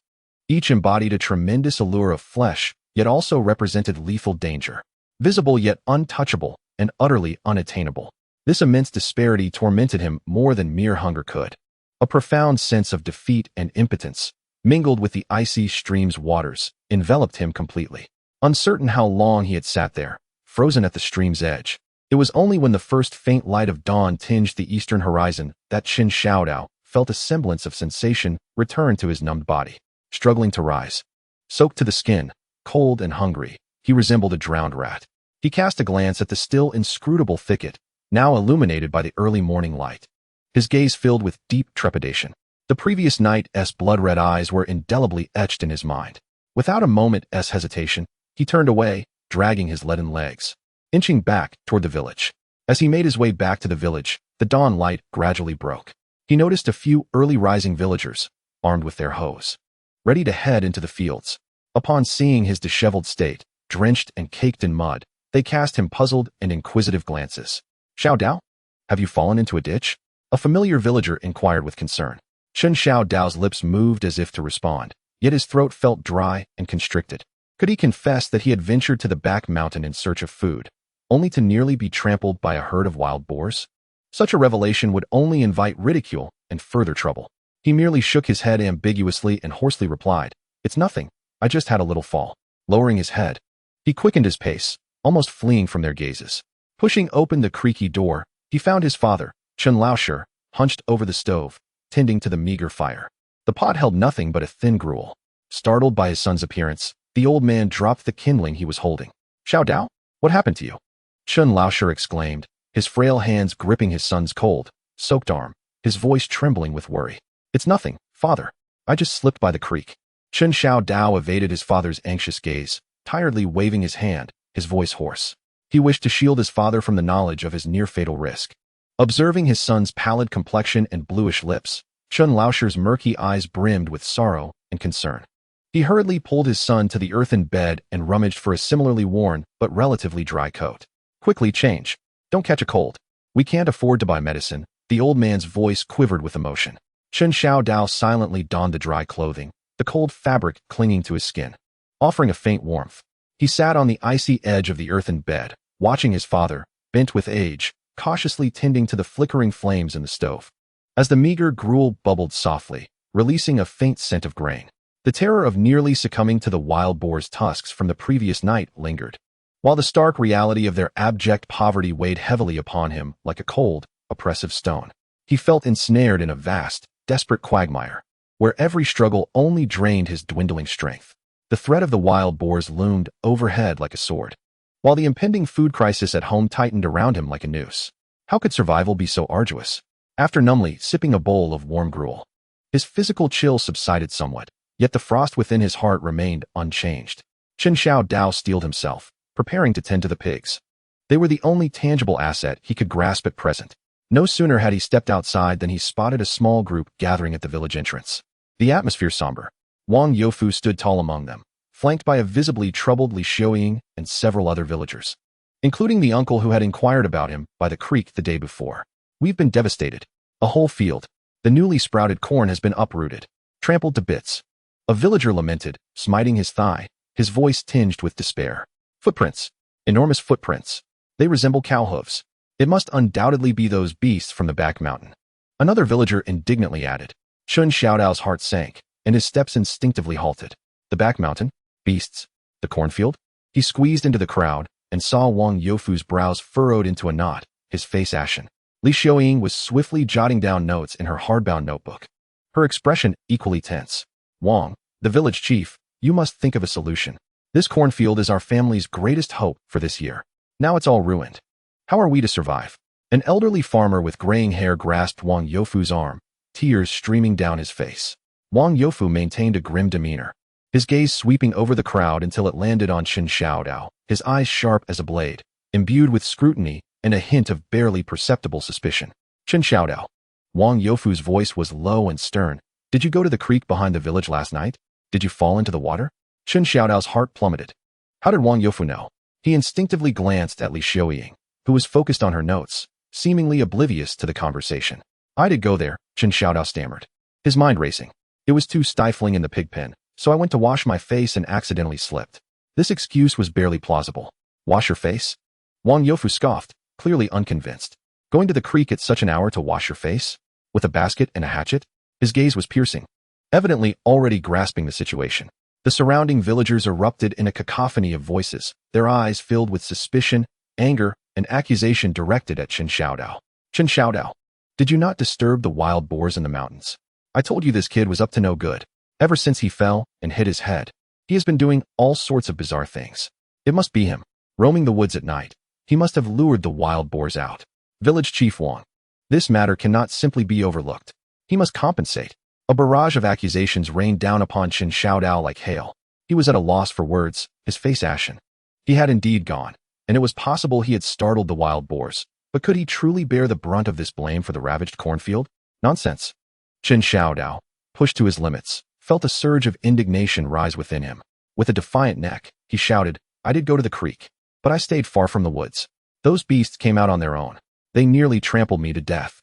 [SPEAKER 1] Each embodied a tremendous allure of flesh, yet also represented lethal danger. Visible yet untouchable, and utterly unattainable. This immense disparity tormented him more than mere hunger could. A profound sense of defeat and impotence, mingled with the icy stream's waters, enveloped him completely. Uncertain how long he had sat there, frozen at the stream's edge. It was only when the first faint light of dawn tinged the eastern horizon that Chen Xiao Dao felt a semblance of sensation return to his numbed body. Struggling to rise. Soaked to the skin, cold and hungry, he resembled a drowned rat. He cast a glance at the still inscrutable thicket, now illuminated by the early morning light. His gaze filled with deep trepidation. The previous night's blood-red eyes were indelibly etched in his mind. Without a moment's hesitation, he turned away, dragging his leaden legs, inching back toward the village. As he made his way back to the village, the dawn light gradually broke. He noticed a few early-rising villagers, armed with their hoes, ready to head into the fields. Upon seeing his disheveled state, drenched and caked in mud, they cast him puzzled and inquisitive glances. "Xiao Dao? Have you fallen into a ditch?" A familiar villager inquired with concern. Chen Xiao Dao's lips moved as if to respond, yet his throat felt dry and constricted. Could he confess that he had ventured to the back mountain in search of food, only to nearly be trampled by a herd of wild boars? Such a revelation would only invite ridicule and further trouble. He merely shook his head ambiguously and hoarsely replied, "It's nothing. I just had a little fall." Lowering his head, he quickened his pace, almost fleeing from their gazes. Pushing open the creaky door, he found his father, Chen Laoshi, hunched over the stove, tending to the meager fire. The pot held nothing but a thin gruel. Startled by his son's appearance, the old man dropped the kindling he was holding. "Xiao Dao, what happened to you?" Chen Laoshi exclaimed, his frail hands gripping his son's cold, soaked arm, his voice trembling with worry. "It's nothing, father. I just slipped by the creek." Chen Xiao Dao evaded his father's anxious gaze, tiredly waving his hand, his voice hoarse. He wished to shield his father from the knowledge of his near-fatal risk. Observing his son's pallid complexion and bluish lips, Chen Laoshi's murky eyes brimmed with sorrow and concern. He hurriedly pulled his son to the earthen bed and rummaged for a similarly worn but relatively dry coat. "Quickly change. Don't catch a cold. We can't afford to buy medicine." The old man's voice quivered with emotion. Chen Xiao Dao silently donned the dry clothing, the cold fabric clinging to his skin, offering a faint warmth. He sat on the icy edge of the earthen bed, watching his father, bent with age, cautiously tending to the flickering flames in the stove. As the meager gruel bubbled softly, releasing a faint scent of grain, the terror of nearly succumbing to the wild boar's tusks from the previous night lingered. While the stark reality of their abject poverty weighed heavily upon him like a cold, oppressive stone, he felt ensnared in a vast, desperate quagmire, where every struggle only drained his dwindling strength. The threat of the wild boars loomed overhead like a sword, while the impending food crisis at home tightened around him like a noose. How could survival be so arduous? After numbly sipping a bowl of warm gruel, his physical chill subsided somewhat, yet the frost within his heart remained unchanged. Chen Xiao Dao steeled himself, preparing to tend to the pigs. They were the only tangible asset he could grasp at present. No sooner had he stepped outside than he spotted a small group gathering at the village entrance. The atmosphere somber. Wang Youfu stood tall among them, flanked by a visibly troubled Li Xiaoying and several other villagers, including the uncle who had inquired about him by the creek the day before. "We've been devastated. A whole field. The newly sprouted corn has been uprooted, trampled to bits." A villager lamented, smiting his thigh, his voice tinged with despair. "Footprints. Enormous footprints. They resemble cow hooves. It must undoubtedly be those beasts from the back mountain." Another villager indignantly added. Chen Xiaodao's heart sank, and his steps instinctively halted. The back mountain? Beasts? The cornfield? He squeezed into the crowd and saw Wang Youfu's brows furrowed into a knot, his face ashen. Li Xiaoying was swiftly jotting down notes in her hardbound notebook, her expression equally tense. "Wang, the village chief, you must think of a solution. This cornfield is our family's greatest hope for this year. Now it's all ruined. How are we to survive?" An elderly farmer with graying hair grasped Wang Youfu's arm, tears streaming down his face. Wang Youfu maintained a grim demeanor, his gaze sweeping over the crowd until it landed on Chen Xiao Dao, his eyes sharp as a blade, imbued with scrutiny and a hint of barely perceptible suspicion. "Chen Xiao Dao." Wang Youfu's voice was low and stern. "Did you go to the creek behind the village last night? Did you fall into the water?" Chen Xiao Dao's heart plummeted. How did Wang Youfu know? He instinctively glanced at Li Xiaoying, who was focused on her notes, seemingly oblivious to the conversation. I did go there, Chen Xiao Dao stammered, his mind racing. It was too stifling in the pig pen, so I went to wash my face and accidentally slipped. This excuse was barely plausible. Wash your face? Wang Youfu scoffed, clearly unconvinced. Going to the creek at such an hour to wash your face? With a basket and a hatchet? His gaze was piercing, evidently already grasping the situation. The surrounding villagers erupted in a cacophony of voices, their eyes filled with suspicion, anger, and accusation directed at Chen Xiao Dao. Chen Xiao Dao, did you not disturb the wild boars in the mountains? I told you this kid was up to no good. Ever since he fell and hit his head, he has been doing all sorts of bizarre things. It must be him, roaming the woods at night. He must have lured the wild boars out. Village Chief Wang. This matter cannot simply be overlooked. He must compensate. A barrage of accusations rained down upon Chen Xiao Dao like hail. He was at a loss for words, his face ashen. He had indeed gone, and it was possible he had startled the wild boars. But could he truly bear the brunt of this blame for the ravaged cornfield? Nonsense. Chen Xiao Dao, pushed to his limits, felt a surge of indignation rise within him. With a defiant neck, he shouted, I did go to the creek, but I stayed far from the woods. Those beasts came out on their own. They nearly trampled me to death.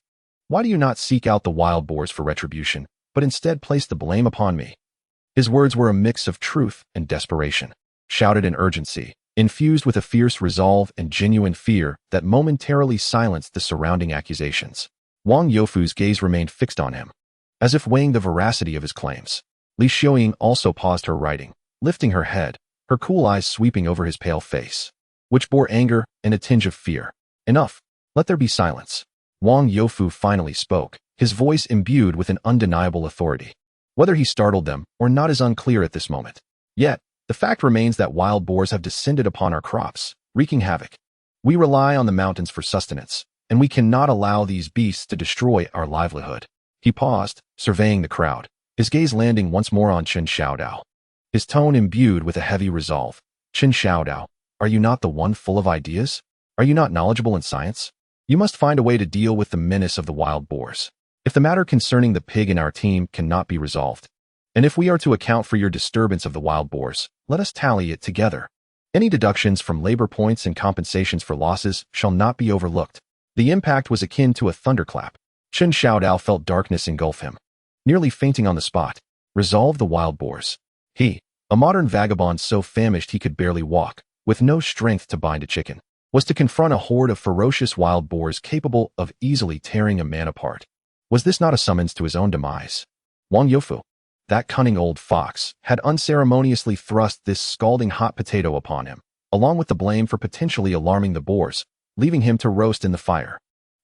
[SPEAKER 1] Why do you not seek out the wild boars for retribution, but instead place the blame upon me? His words were a mix of truth and desperation, shouted in urgency, infused with a fierce resolve and genuine fear that momentarily silenced the surrounding accusations. Wang Youfu's gaze remained fixed on him, as if weighing the veracity of his claims. Li Xiaoying also paused her writing, lifting her head, her cool eyes sweeping over his pale face, which bore anger and a tinge of fear. Enough. Let there be silence. Wang Youfu finally spoke, his voice imbued with an undeniable authority. Whether he startled them or not is unclear at this moment. Yet, the fact remains that wild boars have descended upon our crops, wreaking havoc. We rely on the mountains for sustenance, and we cannot allow these beasts to destroy our livelihood. He paused, surveying the crowd, his gaze landing once more on Chen Xiao Dao, his tone imbued with a heavy resolve. Chen Xiao Dao, are you not the one full of ideas? Are you not knowledgeable in science? You must find a way to deal with the menace of the wild boars. If the matter concerning the pig in our team cannot be resolved, and if we are to account for your disturbance of the wild boars, let us tally it together. Any deductions from labor points and compensations for losses shall not be overlooked. The impact was akin to a thunderclap. Chen Xiao Dao felt darkness engulf him. Nearly fainting on the spot, resolve the wild boars. He, a modern vagabond so famished he could barely walk, with no strength to bind a chicken, was to confront a horde of ferocious wild boars capable of easily tearing a man apart. Was this not a summons to his own demise? Wang Youfu, that cunning old fox, had unceremoniously thrust this scalding hot potato upon him, along with the blame for potentially alarming the boars, leaving him to roast in the fire.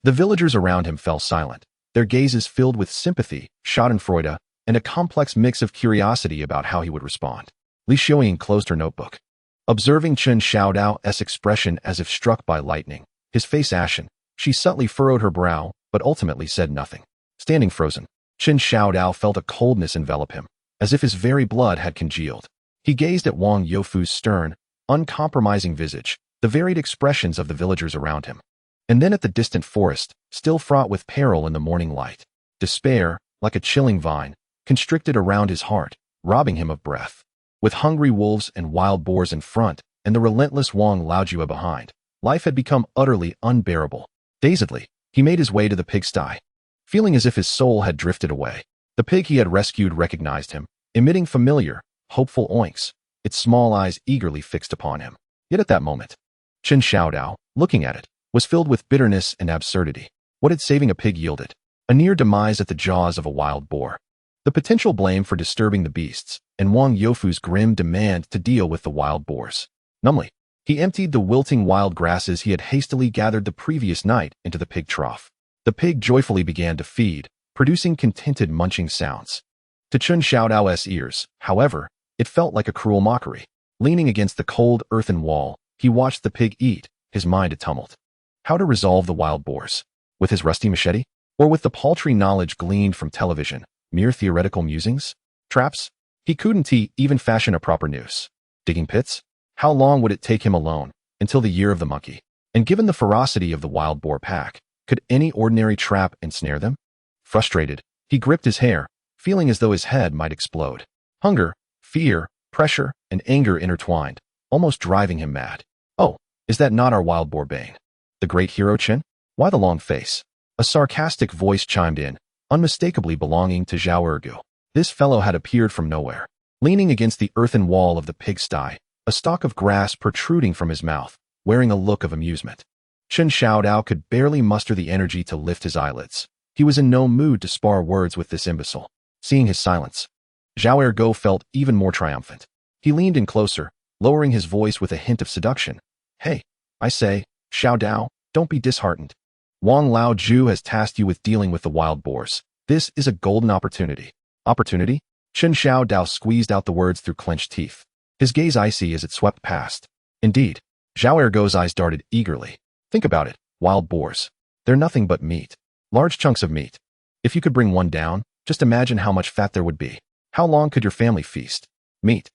[SPEAKER 1] The villagers around him fell silent, their gazes filled with sympathy, schadenfreude, and a complex mix of curiosity about how he would respond. Li Xiaoying closed her notebook. Observing Chen Xiao Dao's expression as if struck by lightning, his face ashen, she subtly furrowed her brow, but ultimately said nothing. Standing frozen, Chen Xiao Dao felt a coldness envelop him, as if his very blood had congealed. He gazed at Wang Youfu's stern, uncompromising visage, the varied expressions of the villagers around him, and then at the distant forest, still fraught with peril in the morning light. Despair, like a chilling vine, constricted around his heart, robbing him of breath. With hungry wolves and wild boars in front, and the relentless Wang Laojue behind, life had become utterly unbearable. Dazedly, he made his way to the pigsty, feeling as if his soul had drifted away. The pig he had rescued recognized him, emitting familiar, hopeful oinks, its small eyes eagerly fixed upon him. Yet at that moment, Chen Xiao Dao, looking at it, was filled with bitterness and absurdity. What had saving a pig yielded? A near demise at the jaws of a wild boar. The potential blame for disturbing the beasts, and Wang Youfu's grim demand to deal with the wild boars. Numbly, he emptied the wilting wild grasses he had hastily gathered the previous night into the pig trough. The pig joyfully began to feed, producing contented munching sounds. To Chen Xiao Dao's ears, however, it felt like a cruel mockery. Leaning against the cold earthen wall, he watched the pig eat, his mind a tumult. How to resolve the wild boars? With his rusty machete? Or with the paltry knowledge gleaned from television? Mere theoretical musings? Traps? He couldn't even fashion a proper noose. Digging pits? How long would it take him alone? Until the year of the monkey. And given the ferocity of the wild boar pack, could any ordinary trap ensnare them? Frustrated, he gripped his hair, feeling as though his head might explode. Hunger, fear, pressure, and anger intertwined, almost driving him mad. "Oh, is that not our wild boar bane? The great hero Chen? Why the long face?" A sarcastic voice chimed in, unmistakably belonging to Zhao Ergu. This fellow had appeared from nowhere. Leaning against the earthen wall of the pigsty, a stalk of grass protruding from his mouth, wearing a look of amusement. Chen Xiao Dao could barely muster the energy to lift his eyelids. He was in no mood to spar words with this imbecile. Seeing his silence, Zhao Ergu felt even more triumphant. He leaned in closer, lowering his voice with a hint of seduction. "Hey, I say, Xiao Dao, don't be disheartened. Wang Lao Ju has tasked you with dealing with the wild boars. This is a golden opportunity." "Opportunity?" Chen Xiao Dao squeezed out the words through clenched teeth, his gaze icy as it swept past. "Indeed." Zhao Ergu's eyes darted eagerly. "Think about it, wild boars. They're nothing but meat. Large chunks of meat. If you could bring one down, just imagine how much fat there would be. How long could your family feast? Meat."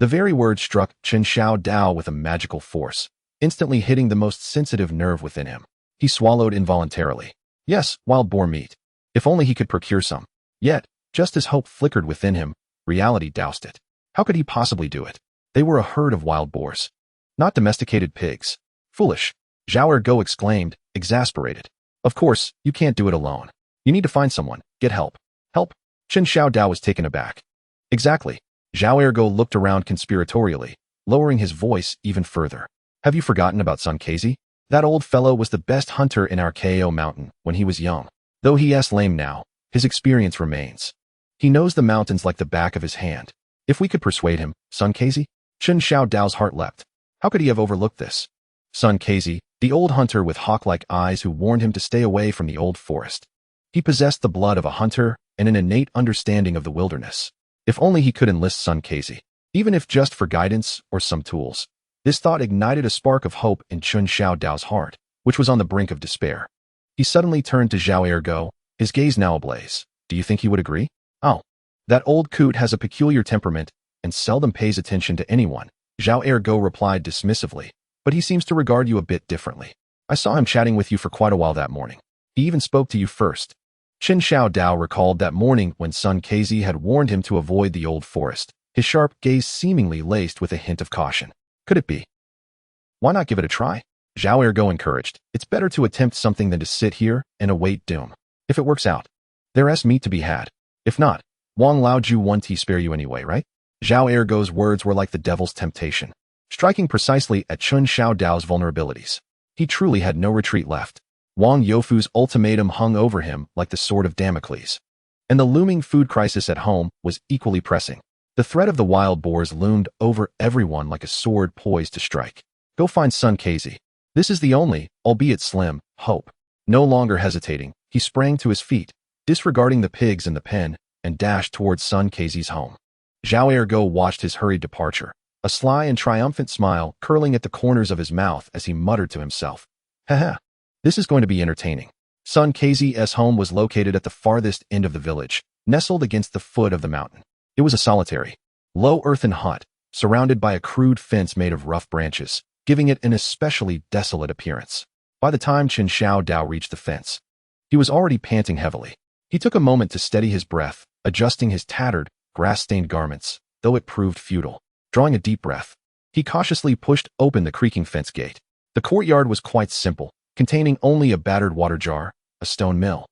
[SPEAKER 1] The very word struck Chen Xiao Dao with a magical force, instantly hitting the most sensitive nerve within him. He swallowed involuntarily. Yes, wild boar meat. If only he could procure some. Yet, just as hope flickered within him, reality doused it. How could he possibly do it? They were a herd of wild boars, not domesticated pigs. "Foolish," Zhao Ergu exclaimed, exasperated. "Of course, you can't do it alone. You need to find someone, get help." "Help?" Chen Xiao Dao was taken aback. "Exactly." Zhao Ergu looked around conspiratorially, lowering his voice even further. "Have you forgotten about Sun Casey? That old fellow was the best hunter in our Kao mountain when he was young. Though he is lame now, his experience remains. He knows the mountains like the back of his hand. If we could persuade him, Sun Casey?" Chen Xiao Dao's heart leapt. How could he have overlooked this? Sun Casey, the old hunter with hawk-like eyes who warned him to stay away from the old forest. He possessed the blood of a hunter and an innate understanding of the wilderness. If only he could enlist Sun Casey, even if just for guidance or some tools. This thought ignited a spark of hope in Chen Xiao Dao's heart, which was on the brink of despair. He suddenly turned to Zhao Ergu, his gaze now ablaze. "Do you think he would agree?" "Oh, that old coot has a peculiar temperament and seldom pays attention to anyone," Zhao Ergu replied dismissively, "but he seems to regard you a bit differently. I saw him chatting with you for quite a while that morning. He even spoke to you first." Chen Xiao Dao recalled that morning when Sun Casey had warned him to avoid the old forest, his sharp gaze seemingly laced with a hint of caution. Could it be? "Why not give it a try?" Zhao Ergu encouraged. "It's better to attempt something than to sit here and await doom. If it works out, there's meat to be had. If not, Wang Lao Ju won't spare you anyway, right?" Zhao Ergu's words were like the devil's temptation, striking precisely at Chen Xiao Dao's vulnerabilities. He truly had no retreat left. Wang Youfu's ultimatum hung over him like the sword of Damocles. And the looming food crisis at home was equally pressing. The threat of the wild boars loomed over everyone like a sword poised to strike. Go find Sun Casey. This is the only, albeit slim, hope. No longer hesitating, he sprang to his feet, disregarding the pigs in the pen, and dashed towards Sun Casey's home. Zhao Ergu watched his hurried departure, a sly and triumphant smile curling at the corners of his mouth as he muttered to himself. "Haha, this is going to be entertaining." Sun Casey's home was located at the farthest end of the village, nestled against the foot of the mountain. It was a solitary, low earthen hut, surrounded by a crude fence made of rough branches, giving it an especially desolate appearance. By the time Chen Xiao Dao reached the fence, he was already panting heavily. He took a moment to steady his breath, adjusting his tattered, grass-stained garments, though it proved futile. Drawing a deep breath, he cautiously pushed open the creaking fence gate. The courtyard was quite simple, containing only a battered water jar, a stone mill,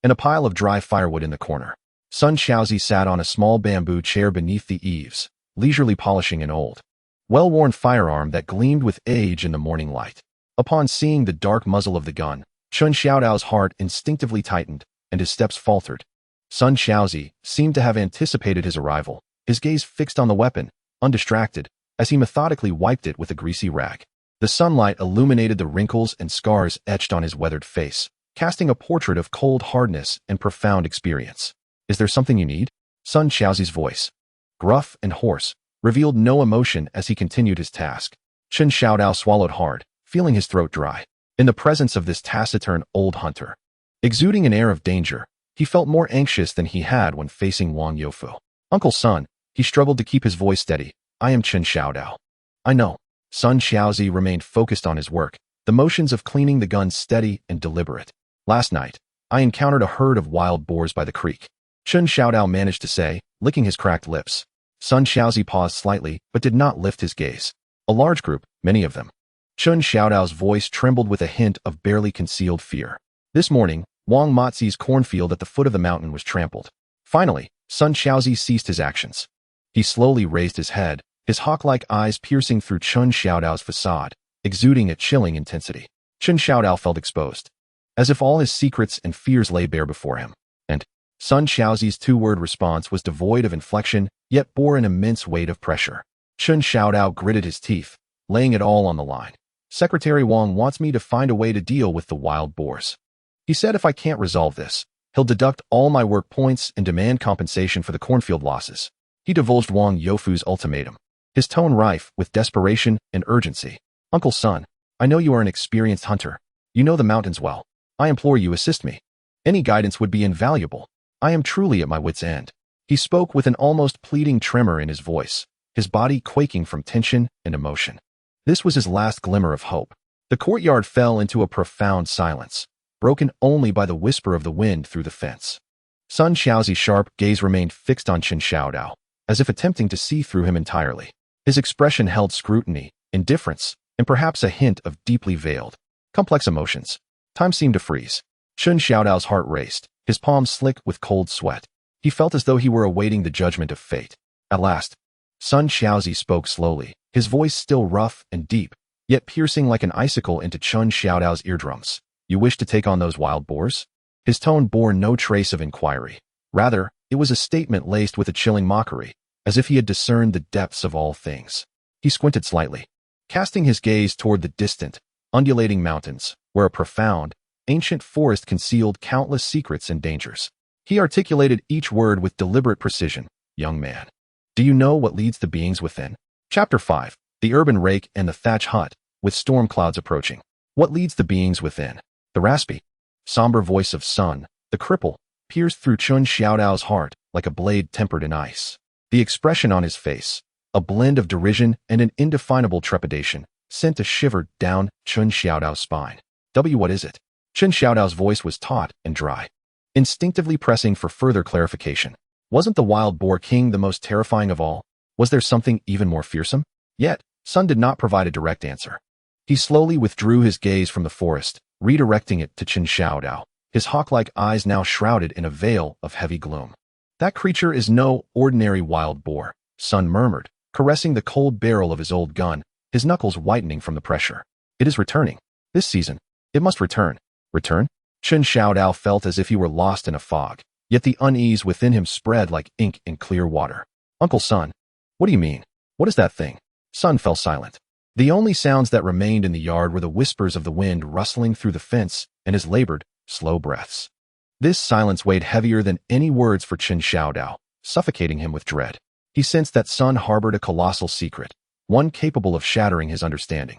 [SPEAKER 1] and a pile of dry firewood in the corner. Sun Xiaozi sat on a small bamboo chair beneath the eaves, leisurely polishing an old, well-worn firearm that gleamed with age in the morning light. Upon seeing the dark muzzle of the gun, Chen Xiaodao's heart instinctively tightened, and his steps faltered. Sun Xiaozi seemed to have anticipated his arrival, his gaze fixed on the weapon, undistracted, as he methodically wiped it with a greasy rag. The sunlight illuminated the wrinkles and scars etched on his weathered face, casting a portrait of cold hardness and profound experience. "Is there something you need?" Sun Xiaozi's voice, gruff and hoarse, revealed no emotion as he continued his task. Chen Xiaodao swallowed hard, feeling his throat dry. In the presence of this taciturn old hunter, exuding an air of danger, he felt more anxious than he had when facing Wang Youfu. "Uncle Sun," he struggled to keep his voice steady. "I am Chen Xiaodao." "I know." Sun Xiaozi remained focused on his work, the motions of cleaning the gun steady and deliberate. "Last night, I encountered a herd of wild boars by the creek," Chen Xiaodao managed to say, licking his cracked lips.
[SPEAKER 2] Sun Xiaozi paused slightly, but did not lift his gaze. A large group, many of them. Chen Xiao Dao's voice trembled with a hint of barely concealed fear. This morning, Wang Mozi's cornfield at the foot of the mountain was trampled. Finally, Sun Xiaozi ceased his actions. He slowly raised his head, his hawk-like eyes piercing through Chen Xiao Dao's facade, exuding a chilling intensity. Chen Xiao Dao felt exposed, as if all his secrets and fears lay bare before him. And Sun Xiaozi's two-word response was devoid of inflection, yet bore an immense weight of pressure. Chen Xiao Dao gritted his teeth, laying it all on the line. Secretary Wang wants me to find a way to deal with the wild boars. He said if I can't resolve this, he'll deduct all my work points and demand compensation for the cornfield losses. He divulged Wang Youfu's ultimatum, his tone rife with desperation and urgency. Uncle Sun, I know you are an experienced hunter. You know the mountains well. I implore you, assist me. Any guidance would be invaluable. I am truly at my wit's end. He spoke with an almost pleading tremor in his voice, his body quaking from tension and emotion. This was his last glimmer of hope. The courtyard fell into a profound silence, broken only by the whisper of the wind through the fence. Sun Xiaozi's sharp gaze remained fixed on Chen Xiao Dao, as if attempting to see through him entirely. His expression held scrutiny, indifference, and perhaps a hint of deeply veiled, complex emotions. Time seemed to freeze. Chen Xiao Dao's heart raced, his palms slick with cold sweat. He felt as though he were awaiting the judgment of fate. At last, Sun Xiaozi spoke slowly, his voice still rough and deep, yet piercing like an icicle into Chen Xiao Dao's eardrums. You wish to take on those wild boars? His tone bore no trace of inquiry. Rather, it was a statement laced with a chilling mockery, as if he had discerned the depths of all things. He squinted slightly, casting his gaze toward the distant, undulating mountains, where a profound, ancient forest concealed countless secrets and dangers. He articulated each word with deliberate precision. Young man, do you know what leads the beings within? Chapter 5. The urban rake and the thatch hut, with storm clouds approaching. What leads the beings within? The raspy, somber voice of Sun, the cripple, pierced through Chen Xiao Dao's heart like a blade tempered in ice. The expression on his face, a blend of derision and an indefinable trepidation, sent a shiver down Chen Xiao Dao's spine. What is it? Chen Xiao Dao's voice was taut and dry, instinctively pressing for further clarification. Wasn't the wild boar king the most terrifying of all? Was there something even more fearsome? Yet, Sun did not provide a direct answer. He slowly withdrew his gaze from the forest, redirecting it to Chen Xiao Dao, his hawk-like eyes now shrouded in a veil of heavy gloom. That creature is no ordinary wild boar, Sun murmured, caressing the cold barrel of his old gun, his knuckles whitening from the pressure. It is returning. This season. It must return. Return? Chen Xiao Dao felt as if he were lost in a fog, yet the unease within him spread like ink in clear water. Uncle Sun, what do you mean? What is that thing? Sun fell silent. The only sounds that remained in the yard were the whispers of the wind rustling through the fence and his labored, slow breaths. This silence weighed heavier than any words for Chen Xiao Dao, suffocating him with dread. He sensed that Sun harbored a colossal secret, one capable of shattering his understanding.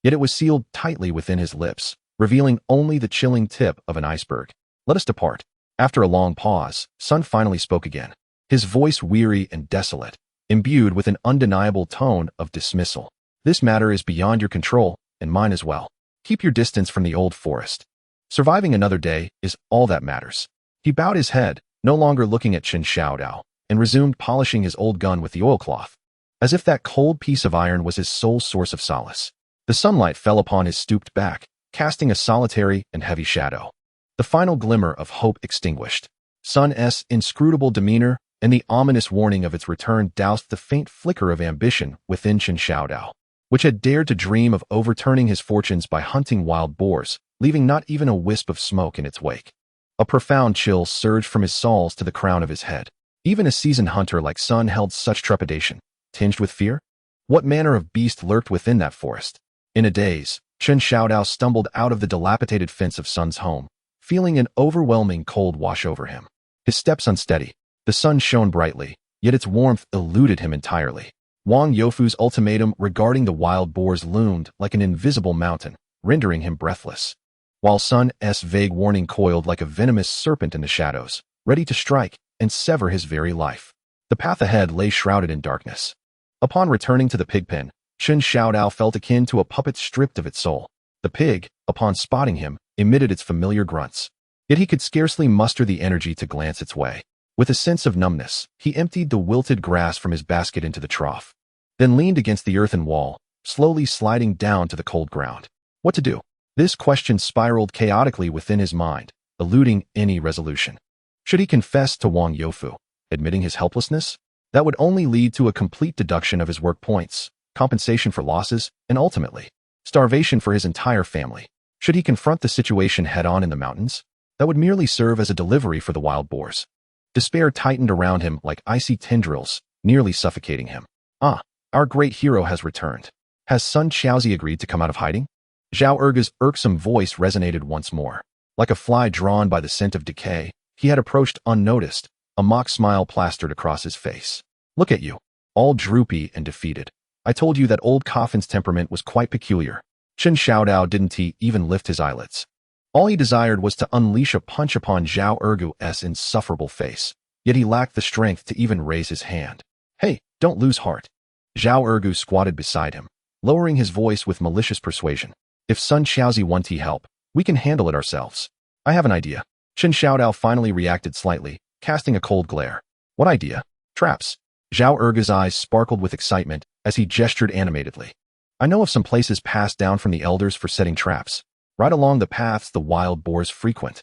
[SPEAKER 2] Yet it was sealed tightly within his lips, revealing only the chilling tip of an iceberg. Let us depart. After a long pause, Sun finally spoke again, his voice weary and desolate, imbued with an undeniable tone of dismissal. This matter is beyond your control, and mine as well. Keep your distance from the old forest. Surviving another day is all that matters. He bowed his head, no longer looking at Chen Xiao Dao, and resumed polishing his old gun with the oilcloth, as if that cold piece of iron was his sole source of solace. The sunlight fell upon his stooped back, casting a solitary and heavy shadow. The final glimmer of hope extinguished. Sun's inscrutable demeanor and the ominous warning of its return doused the faint flicker of ambition within Chen Xiao Dao, which had dared to dream of overturning his fortunes by hunting wild boars, leaving not even a wisp of smoke in its wake. A profound chill surged from his soles to the crown of his head. Even a seasoned hunter like Sun held such trepidation, tinged with fear? What manner of beast lurked within that forest? In a daze, Chen Xiao Dao stumbled out of the dilapidated fence of Sun's home, feeling an overwhelming cold wash over him. His steps unsteady. The sun shone brightly, yet its warmth eluded him entirely. Wang Youfu's ultimatum regarding the wild boars loomed like an invisible mountain, rendering him breathless, while Sun's vague warning coiled like a venomous serpent in the shadows, ready to strike and sever his very life. The path ahead lay shrouded in darkness. Upon returning to the pig pen, Chen Xiao Dao felt akin to a puppet stripped of its soul. The pig, upon spotting him, emitted its familiar grunts. Yet he could scarcely muster the energy to glance its way. With a sense of numbness, he emptied the wilted grass from his basket into the trough, then leaned against the earthen wall, slowly sliding down to the cold ground. What to do? This question spiraled chaotically within his mind, eluding any resolution. Should he confess to Wang Youfu, admitting his helplessness? That would only lead to a complete deduction of his work points, compensation for losses, and ultimately, starvation for his entire family. Should he confront the situation head-on in the mountains? That would merely serve as a delivery for the wild boars. Despair tightened around him like icy tendrils, nearly suffocating him. Ah, our great hero has returned. Has Sun Xiaozi agreed to come out of hiding? Zhao Erge's irksome voice resonated once more. Like a fly drawn by the scent of decay, he had approached unnoticed, a mock smile plastered across his face. Look at you, all droopy and defeated. I told you that old Coffin's temperament was quite peculiar. Chen Xiao Dao didn't even lift his eyelids. All he desired was to unleash a punch upon Zhao Ergu's insufferable face, yet he lacked the strength to even raise his hand. Hey, don't lose heart. Zhao Ergu squatted beside him, lowering his voice with malicious persuasion. If Sun Xiaozi wants help, we can handle it ourselves. I have an idea. Chen Xiao Dao finally reacted slightly, casting a cold glare. What idea? Traps. Zhao Ergu's eyes sparkled with excitement as he gestured animatedly. I know of some places passed down from the elders for setting traps, right along the paths the wild boars frequent.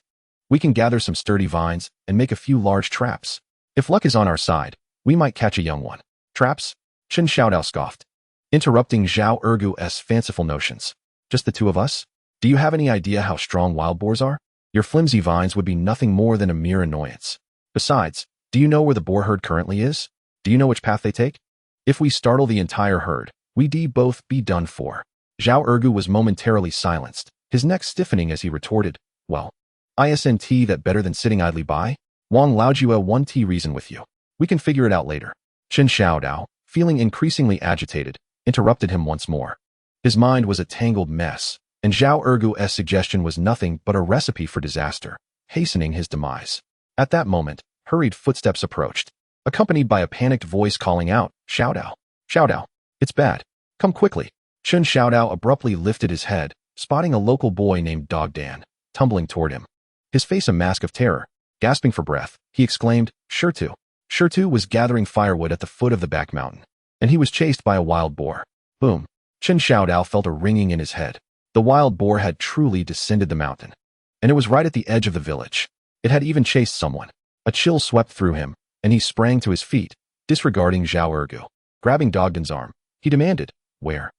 [SPEAKER 2] We can gather some sturdy vines and make a few large traps. If luck is on our side, we might catch a young one. Traps? Chen Xiao Dao scoffed, interrupting Zhao Ergu's fanciful notions. Just the two of us? Do you have any idea how strong wild boars are? Your flimsy vines would be nothing more than a mere annoyance. Besides, do you know where the boar herd currently is? Do you know which path they take? If we startle the entire herd, we'd both be done for. Zhao Ergu was momentarily silenced, his neck stiffening as he retorted, well, isn't that better than sitting idly by? Wang Laojue 1T reason with you. We can figure it out later. Chen Xiao Dao, feeling increasingly agitated, interrupted him once more. His mind was a tangled mess, and Zhao Ergu's suggestion was nothing but a recipe for disaster, hastening his demise. At that moment, hurried footsteps approached, accompanied by a panicked voice calling out, Xiao Dao, Xiao Dao, it's bad. Come quickly. Chen Xiao Dao abruptly lifted his head, spotting a local boy named Dog Dan, tumbling toward him. His face a mask of terror. Gasping for breath, he exclaimed, Shirtu. Shirtu was gathering firewood at the foot of the back mountain, and he was chased by a wild boar. Boom. Chen Xiao Dao felt a ringing in his head. The wild boar had truly descended the mountain, and it was right at the edge of the village. It had even chased someone. A chill swept through him, and he sprang to his feet, disregarding Zhao Ergu. Grabbing Dogden's arm, he demanded, Where?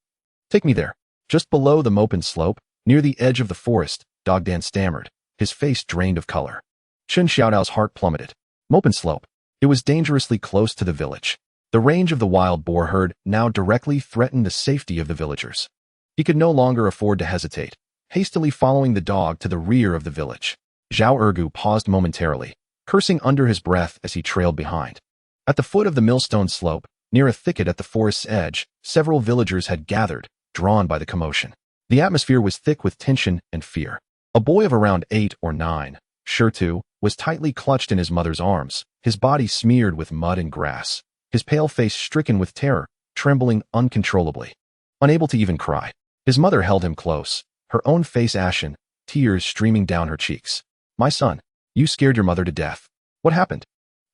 [SPEAKER 2] Take me there. Just below the Mopen slope, near the edge of the forest, Dogdan stammered, his face drained of color. Chen Xiaodao's heart plummeted. Mopen slope. It was dangerously close to the village. The range of the wild boar herd now directly threatened the safety of the villagers. He could no longer afford to hesitate, hastily following the dog to the rear of the village. Zhao Ergu paused momentarily, cursing under his breath as he trailed behind. At the foot of the millstone slope, near a thicket at the forest's edge, several villagers had gathered, drawn by the commotion. The atmosphere was thick with tension and fear. A boy of around 8 or 9, Shirtu, was tightly clutched in his mother's arms, his body smeared with mud and grass, his pale face stricken with terror, trembling uncontrollably. Unable to even cry, his mother held him close, her own face ashen, tears streaming down her cheeks. My son, you scared your mother to death. What happened?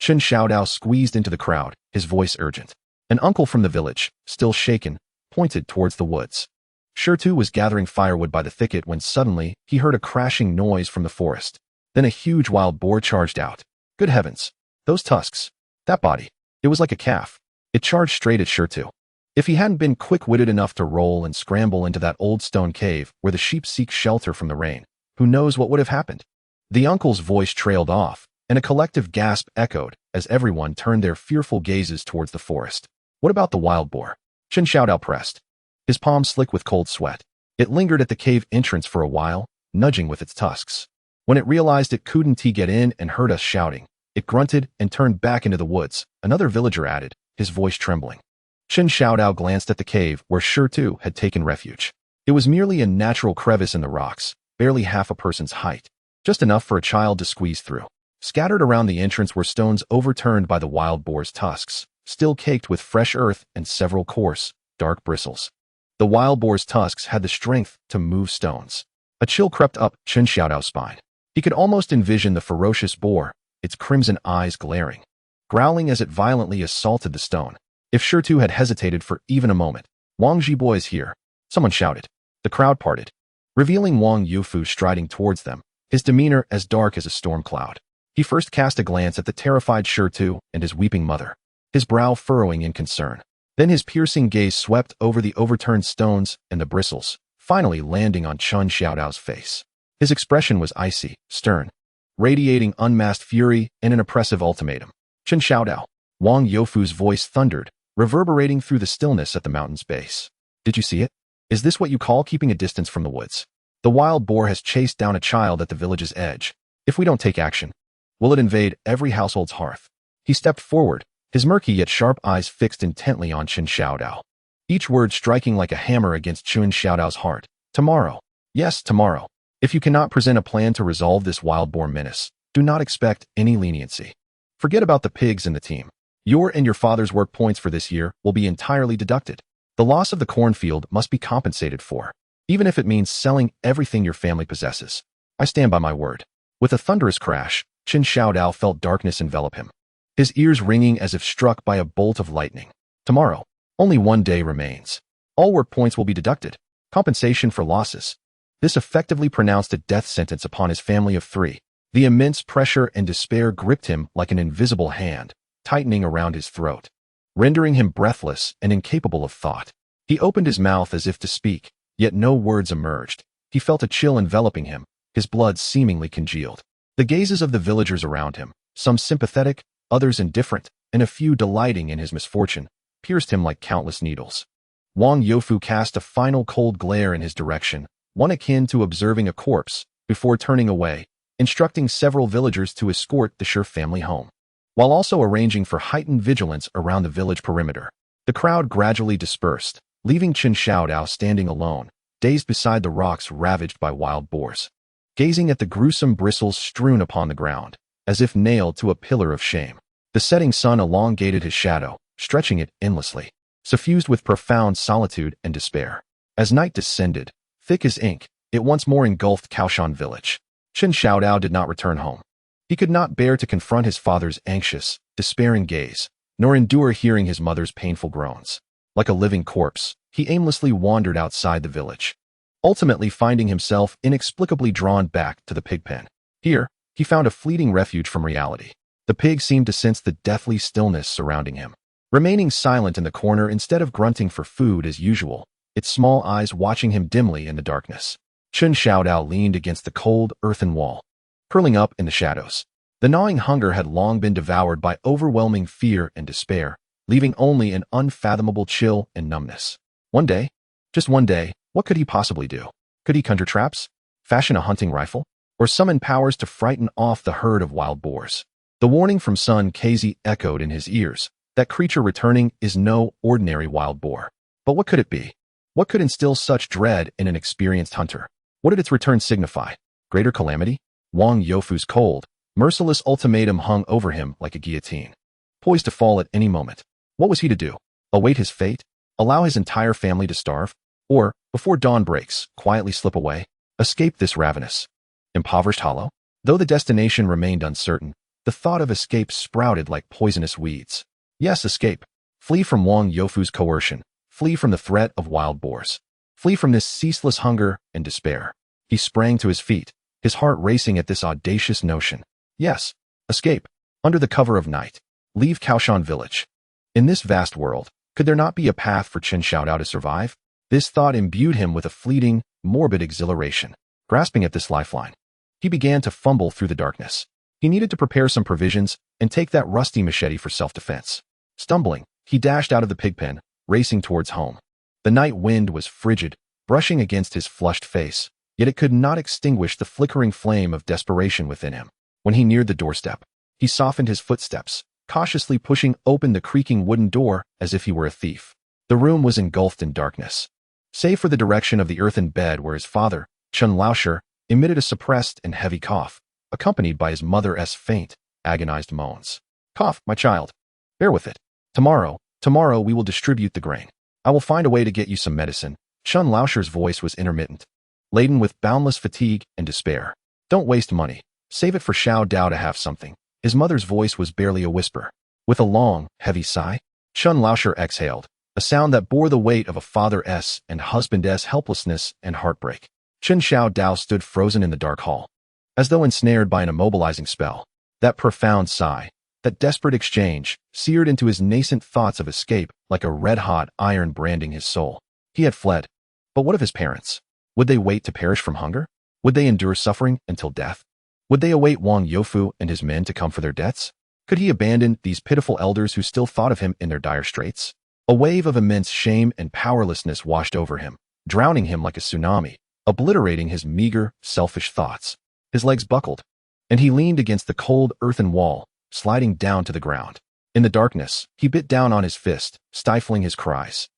[SPEAKER 2] Chen Xiao Dao squeezed into the crowd, his voice urgent. An uncle from the village, still shaken, pointed towards the woods. Shirtu was gathering firewood by the thicket when suddenly he heard a crashing noise from the forest. Then a huge wild boar charged out. Good heavens! Those tusks! That body! It was like a calf. It charged straight at Shirtu. If he hadn't been quick-witted enough to roll and scramble into that old stone cave where the sheep seek shelter from the rain, who knows what would have happened? The uncle's voice trailed off, and a collective gasp echoed as everyone turned their fearful gazes towards the forest. What about the wild boar? Chen Xiaodao pressed, his palms slick with cold sweat. It lingered at the cave entrance for a while, nudging with its tusks. When it realized it couldn't get in and heard us shouting, it grunted and turned back into the woods, another villager added, his voice trembling. Chen Xiaodao glanced at the cave where Shirtu had taken refuge. It was merely a natural crevice in the rocks, barely half a person's height, just enough for a child to squeeze through. Scattered around the entrance were stones overturned by the wild boar's tusks, still caked with fresh earth and several coarse, dark bristles. The wild boar's tusks had the strength to move stones. A chill crept up Chen Xiaodao's spine. He could almost envision the ferocious boar, its crimson eyes glaring, growling as it violently assaulted the stone. If Shitu had hesitated for even a moment, "Wang Zhibo is here," someone shouted. The crowd parted, revealing Wang Yufu striding towards them, his demeanor as dark as a storm cloud. He first cast a glance at the terrified Shitu and his weeping mother, his brow furrowing in concern. Then his piercing gaze swept over the overturned stones and the bristles, finally landing on Chen Xiao Dao's face. His expression was icy, stern, radiating unmasked fury and an oppressive ultimatum. "Chen Xiao Dao," Wang Youfu's voice thundered, reverberating through the stillness at the mountain's base. "Did you see it? Is this what you call keeping a distance from the woods? The wild boar has chased down a child at the village's edge. If we don't take action, will it invade every household's hearth?" He stepped forward, his murky yet sharp eyes fixed intently on Chen Xiao Dao, each word striking like a hammer against Chen Xiao Dao's heart. "Tomorrow. Yes, tomorrow. If you cannot present a plan to resolve this wild boar menace, do not expect any leniency. Forget about the pigs in the team. Your and your father's work points for this year will be entirely deducted. The loss of the cornfield must be compensated for, even if it means selling everything your family possesses. I stand by my word." With a thunderous crash, Chen Xiao Dao felt darkness envelop him, his ears ringing as if struck by a bolt of lightning. Tomorrow, only one day remains. All work points will be deducted. Compensation for losses. This effectively pronounced a death sentence upon his family of 3. The immense pressure and despair gripped him like an invisible hand, tightening around his throat, rendering him breathless and incapable of thought. He opened his mouth as if to speak, yet no words emerged. He felt a chill enveloping him, his blood seemingly congealed. The gazes of the villagers around him, some sympathetic, others indifferent, and a few delighting in his misfortune, pierced him like countless needles. Wang Youfu cast a final cold glare in his direction, one akin to observing a corpse, before turning away, instructing several villagers to escort the Shi family home, while also arranging for heightened vigilance around the village perimeter. The crowd gradually dispersed, leaving Chen Xiao Dao standing alone, dazed beside the rocks ravaged by wild boars, gazing at the gruesome bristles strewn upon the ground, as if nailed to a pillar of shame. The setting sun elongated his shadow, stretching it endlessly, suffused with profound solitude and despair. As night descended, thick as ink, it once more engulfed Kao Shan village. Chen Xiao Dao did not return home. He could not bear to confront his father's anxious, despairing gaze, nor endure hearing his mother's painful groans. Like a living corpse, he aimlessly wandered outside the village, ultimately finding himself inexplicably drawn back to the pig pen. Here, he found a fleeting refuge from reality. The pig seemed to sense the deathly stillness surrounding him, remaining silent in the corner instead of grunting for food as usual, its small eyes watching him dimly in the darkness. Chen Xiao Dao leaned against the cold, earthen wall, curling up in the shadows. The gnawing hunger had long been devoured by overwhelming fear and despair, leaving only an unfathomable chill and numbness. One day, just one day, what could he possibly do? Could he conjure traps, fashion a hunting rifle, or summon powers to frighten off the herd of wild boars? The warning from Sun Kezi echoed in his ears. That creature returning is no ordinary wild boar. But what could it be? What could instill such dread in an experienced hunter? What did its return signify? Greater calamity? Wang Youfu's cold, merciless ultimatum hung over him like a guillotine, poised to fall at any moment. What was he to do? Await his fate? Allow his entire family to starve? Or, before dawn breaks, quietly slip away? Escape this ravenous, impoverished hollow? Though the destination remained uncertain, the thought of escape sprouted like poisonous weeds. Yes, escape. Flee from Wang Youfu's coercion. Flee from the threat of wild boars. Flee from this ceaseless hunger and despair. He sprang to his feet, his heart racing at this audacious notion. Yes, escape. Under the cover of night. Leave Kao Shan village. In this vast world, could there not be a path for Chen Xiao Dao to survive? This thought imbued him with a fleeting, morbid exhilaration. Grasping at this lifeline, he began to fumble through the darkness. He needed to prepare some provisions and take that rusty machete for self-defense. Stumbling, he dashed out of the pig pen, racing towards home. The night wind was frigid, brushing against his flushed face, yet it could not extinguish the flickering flame of desperation within him. When he neared the doorstep, he softened his footsteps, cautiously pushing open the creaking wooden door as if he were a thief. The room was engulfed in darkness, save for the direction of the earthen bed where his father, Chen Laosher, emitted a suppressed and heavy cough, accompanied by his mother's faint, agonized moans. "Cough, my child. Bear with it. Tomorrow we will distribute the grain. I will find a way to get you some medicine." Chen Laosher's voice was intermittent, laden with boundless fatigue and despair. "Don't waste money. Save it for Xiao Dao to have something. His mother's voice was barely a whisper. With a long, heavy sigh, Chen Laosher exhaled, a sound that bore the weight of a father's and husband's helplessness and heartbreak. Chen Xiao Dao stood frozen in the dark hall, as though ensnared by an immobilizing spell. That profound sigh, that desperate exchange, seared into his nascent thoughts of escape like a red-hot iron branding his soul. He had fled. But what of his parents? Would they wait to perish from hunger? Would they endure suffering until death? Would they await Wang Youfu and his men to come for their debts? Could he abandon these pitiful elders who still thought of him in their dire straits? A wave of immense shame and powerlessness washed over him, drowning him like a tsunami, obliterating his meager, selfish thoughts. His legs buckled, and he leaned against the cold earthen wall, sliding down to the ground. In the darkness, he bit down on his fist, stifling his cries.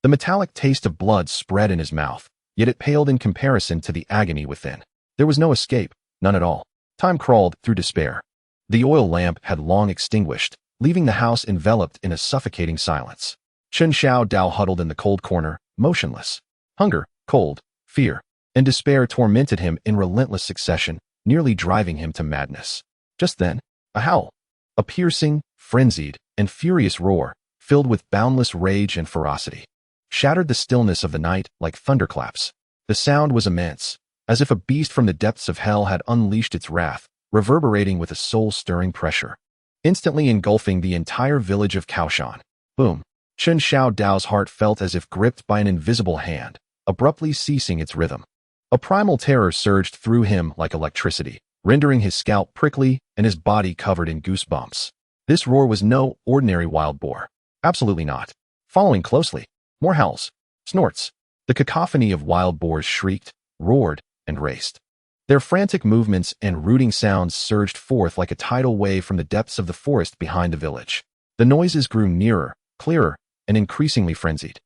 [SPEAKER 2] The metallic taste of blood spread in his mouth, yet it paled in comparison to the agony within. There was no escape, none at all. Time crawled through despair. The oil lamp had long extinguished, leaving the house enveloped in a suffocating silence. Chen Xiao Dao huddled in the cold corner, motionless. Hunger, cold, fear, and despair tormented him in relentless succession, nearly driving him to madness. Just then, a howl. A piercing, frenzied, and furious roar, filled with boundless rage and ferocity, shattered the stillness of the night like thunderclaps. The sound was immense, as if a beast from the depths of hell had unleashed its wrath, reverberating with a soul-stirring pressure, instantly engulfing the entire village of Kao Shan. Boom! Chen Xiao Dao's heart felt as if gripped by an invisible hand, abruptly ceasing its rhythm. A primal terror surged through him like electricity, rendering his scalp prickly and his body covered in goosebumps. This roar was no ordinary wild boar. Absolutely not. Following closely, more howls, snorts. The cacophony of wild boars shrieked, roared, and raced. Their frantic movements and rooting sounds surged forth like a tidal wave from the depths of the forest behind the village. The noises grew nearer, clearer, and increasingly frenzied,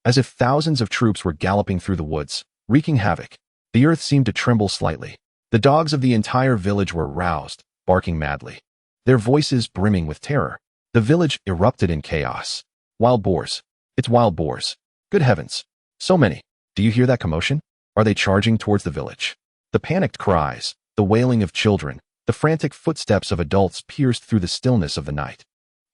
[SPEAKER 2] as if thousands of troops were galloping through the woods, wreaking havoc. The earth seemed to tremble slightly. The dogs of the entire village were roused, barking madly, their voices brimming with terror. The village erupted in chaos. Wild boars. It's wild boars. Good heavens. So many. Do you hear that commotion? Are they charging towards the village? The panicked cries, the wailing of children, the frantic footsteps of adults pierced through the stillness of the night,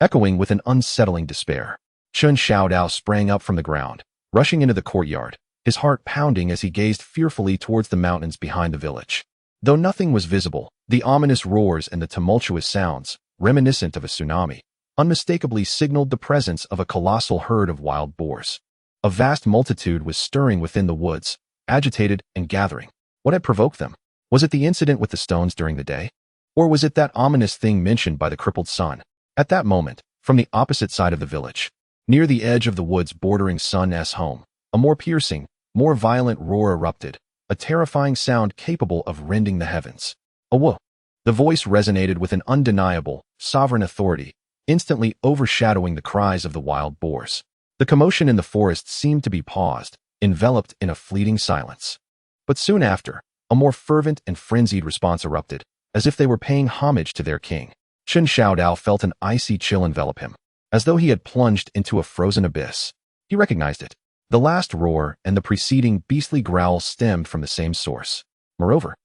[SPEAKER 2] echoing with an unsettling despair. Chen Xiao Dao sprang up from the ground, rushing into the courtyard, his heart pounding as he gazed fearfully towards the mountains behind the village. Though nothing was visible, the ominous roars and the tumultuous sounds, reminiscent of a tsunami, unmistakably signaled the presence of a colossal herd of wild boars. A vast multitude was stirring within the woods, agitated and gathering. What had provoked them? Was it the incident with the stones during the day? Or was it that ominous thing mentioned by the crippled son? At that moment, from the opposite side of the village, near the edge of the woods bordering Sun's home, a more piercing, more violent roar erupted, a terrifying sound capable of rending the heavens. A whoa! The voice resonated with an undeniable, sovereign authority, instantly overshadowing the cries of the wild boars. The commotion in the forest seemed to be paused, enveloped in a fleeting silence. But soon after, a more fervent and frenzied response erupted, as if they were paying homage to their king. Chen Xiao Dao felt an icy chill envelop him, as though he had plunged into a frozen abyss. He recognized it. The last roar and the preceding beastly growl stemmed from the same source. Moreover,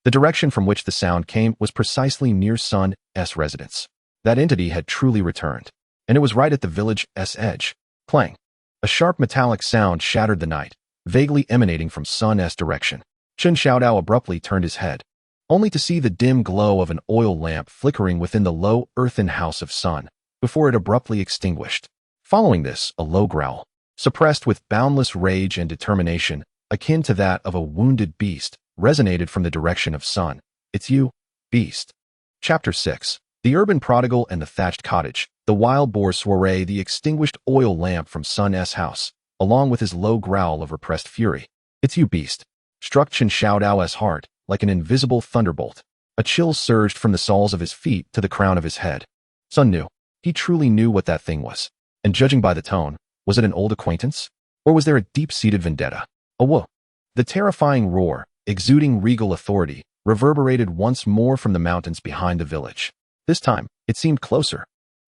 [SPEAKER 2] the direction from which the sound came was precisely near Sun's residence. That entity had truly returned, and it was right at the village's edge. Clang! A sharp metallic sound shattered the night, vaguely emanating from Sun's direction. Chen Xiao Dao abruptly turned his head, only to see the dim glow of an oil lamp flickering within the low earthen house of Sun, before it abruptly extinguished. Following this, a low growl, suppressed with boundless rage and determination, akin to that of a wounded beast, resonated from the direction of Sun. It's you, beast. Chapter 6. The urban prodigal and the thatched cottage. The wild boar soiree, the extinguished oil lamp from Sun's house, along with his low growl of repressed fury. It's you, beast. Struck Chen Xiao Dao's heart like an invisible thunderbolt. A chill surged from the soles of his feet to the crown of his head. Sun knew. He truly knew what that thing was. And judging by the tone, was it an old acquaintance? Or was there a deep-seated vendetta? A whoa! The terrifying roar, exuding regal authority, reverberated once more from the mountains behind the village. This time, it seemed closer.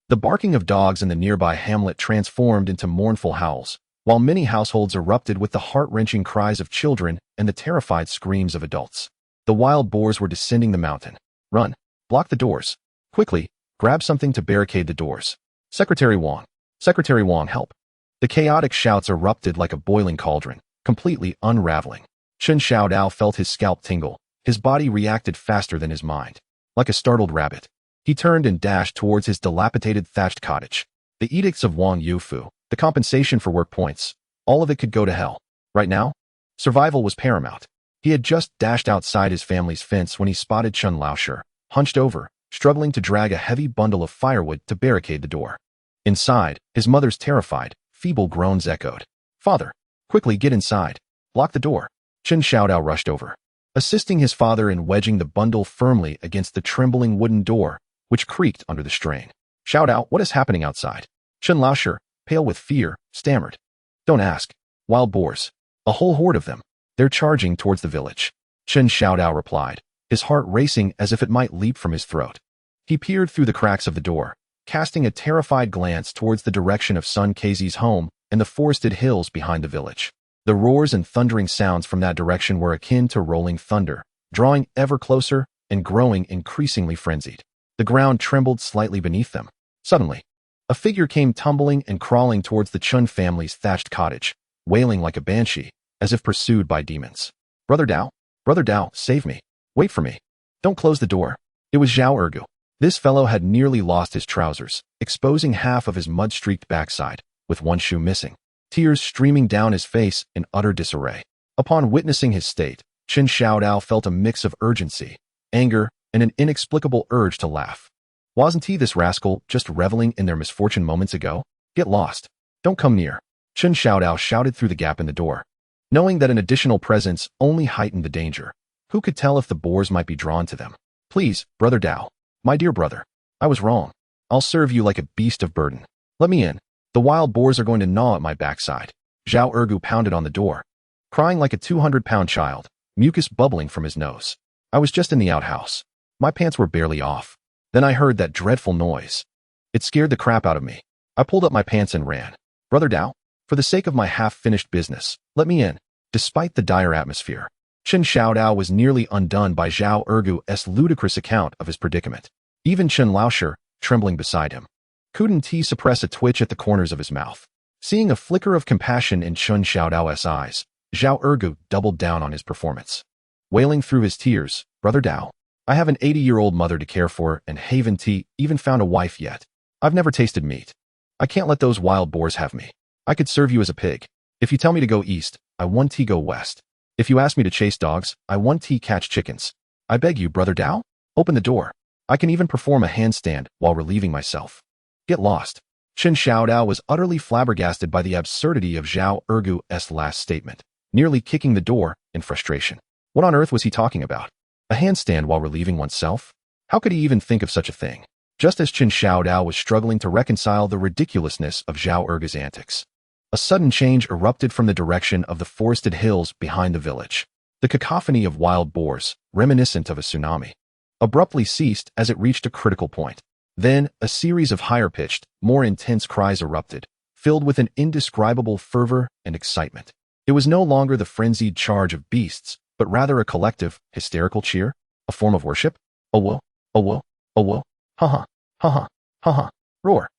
[SPEAKER 2] The barking of dogs in the nearby hamlet transformed into mournful howls, while many households erupted with the heart-wrenching cries of children and the terrified screams of adults. The wild boars were descending the mountain. Run! Block the doors! Quickly, grab something to barricade the doors. Secretary Wang. Secretary Wang, help. The chaotic shouts erupted like a boiling cauldron, completely unraveling. Chen Xiao Dao felt his scalp tingle. His body reacted faster than his mind. Like a startled rabbit, he turned and dashed towards his dilapidated thatched cottage. The edicts of Wang Yufu, the compensation for work points, all of it could go to hell. Right now, survival was paramount. He had just dashed outside his family's fence when he spotted Chen Laoshi, hunched over, struggling to drag a heavy bundle of firewood to barricade the door. Inside, his mother's terrified, feeble groans echoed. "Father, quickly get inside. Lock the door." Chen Xiao Dao rushed over, assisting his father in wedging the bundle firmly against the trembling wooden door, which creaked under the strain. "Xiao Dao, what is happening outside?" Chen Laoshi, pale with fear, stammered. "Don't ask. Wild boars. A whole horde of them. They're charging towards the village." Chen Xiao Dao replied, his heart racing as if it might leap from his throat. He peered through the cracks of the door, casting a terrified glance towards the direction of Sun Kei's home and the forested hills behind the village. The roars and thundering sounds from that direction were akin to rolling thunder, drawing ever closer and growing increasingly frenzied. The ground trembled slightly beneath them. Suddenly, a figure came tumbling and crawling towards the Chen family's thatched cottage, wailing like a banshee, as if pursued by demons. Brother Dao, save me. Wait for me. Don't close the door." It was Zhao Ergu. This fellow had nearly lost his trousers, exposing half of his mud-streaked backside, with one shoe missing, tears streaming down his face in utter disarray. Upon witnessing his state, Chen Xiao Dao felt a mix of urgency, anger, and an inexplicable urge to laugh. Wasn't he, this rascal, just reveling in their misfortune moments ago? "Get lost. Don't come near." Chen Xiao Dao shouted through the gap in the door. Knowing that an additional presence only heightened the danger, who could tell if the boars might be drawn to them? "Please, Brother Dao. My dear brother. I was wrong. I'll serve you like a beast of burden. Let me in. The wild boars are going to gnaw at my backside." Zhao Ergu pounded on the door, crying like a 200-pound child, mucus bubbling from his nose. "I was just in the outhouse. My pants were barely off. Then I heard that dreadful noise. It scared the crap out of me. I pulled up my pants and ran. Brother Dao, for the sake of my half-finished business, let me in." Despite the dire atmosphere, Chen Xiao Dao was nearly undone by Zhao Ergu's ludicrous account of his predicament. Even Chen Laoshi, trembling beside him, couldn't he suppress a twitch at the corners of his mouth. Seeing a flicker of compassion in Chen Xiao Dao's eyes, Zhao Ergu doubled down on his performance. Wailing through his tears, "Brother Dao, I have an 80-year-old mother to care for and haven't even found a wife yet. I've never tasted meat. I can't let those wild boars have me. I could serve you as a pig. If you tell me to go east, I want to go west. If you ask me to chase dogs, I want to catch chickens. I beg you, Brother Dao, open the door. I can even perform a handstand while relieving myself. Get lost." Chen Xiao Dao was utterly flabbergasted by the absurdity of Zhao Ergu's last statement, nearly kicking the door in frustration. What on earth was he talking about? A handstand while relieving oneself? How could he even think of such a thing? Just as Chen Xiao Dao was struggling to reconcile the ridiculousness of Zhao Ergu's antics, a sudden change erupted from the direction of the forested hills behind the village. The cacophony of wild boars, reminiscent of a tsunami, abruptly ceased as it reached a critical point. Then, a series of higher-pitched, more intense cries erupted, filled with an indescribable fervor and excitement. It was no longer the frenzied charge of beasts, but rather a collective, hysterical cheer, a form of worship. "Oh whoa, oh whoa, oh whoa, ha-ha, ha-ha, ha-ha," roar.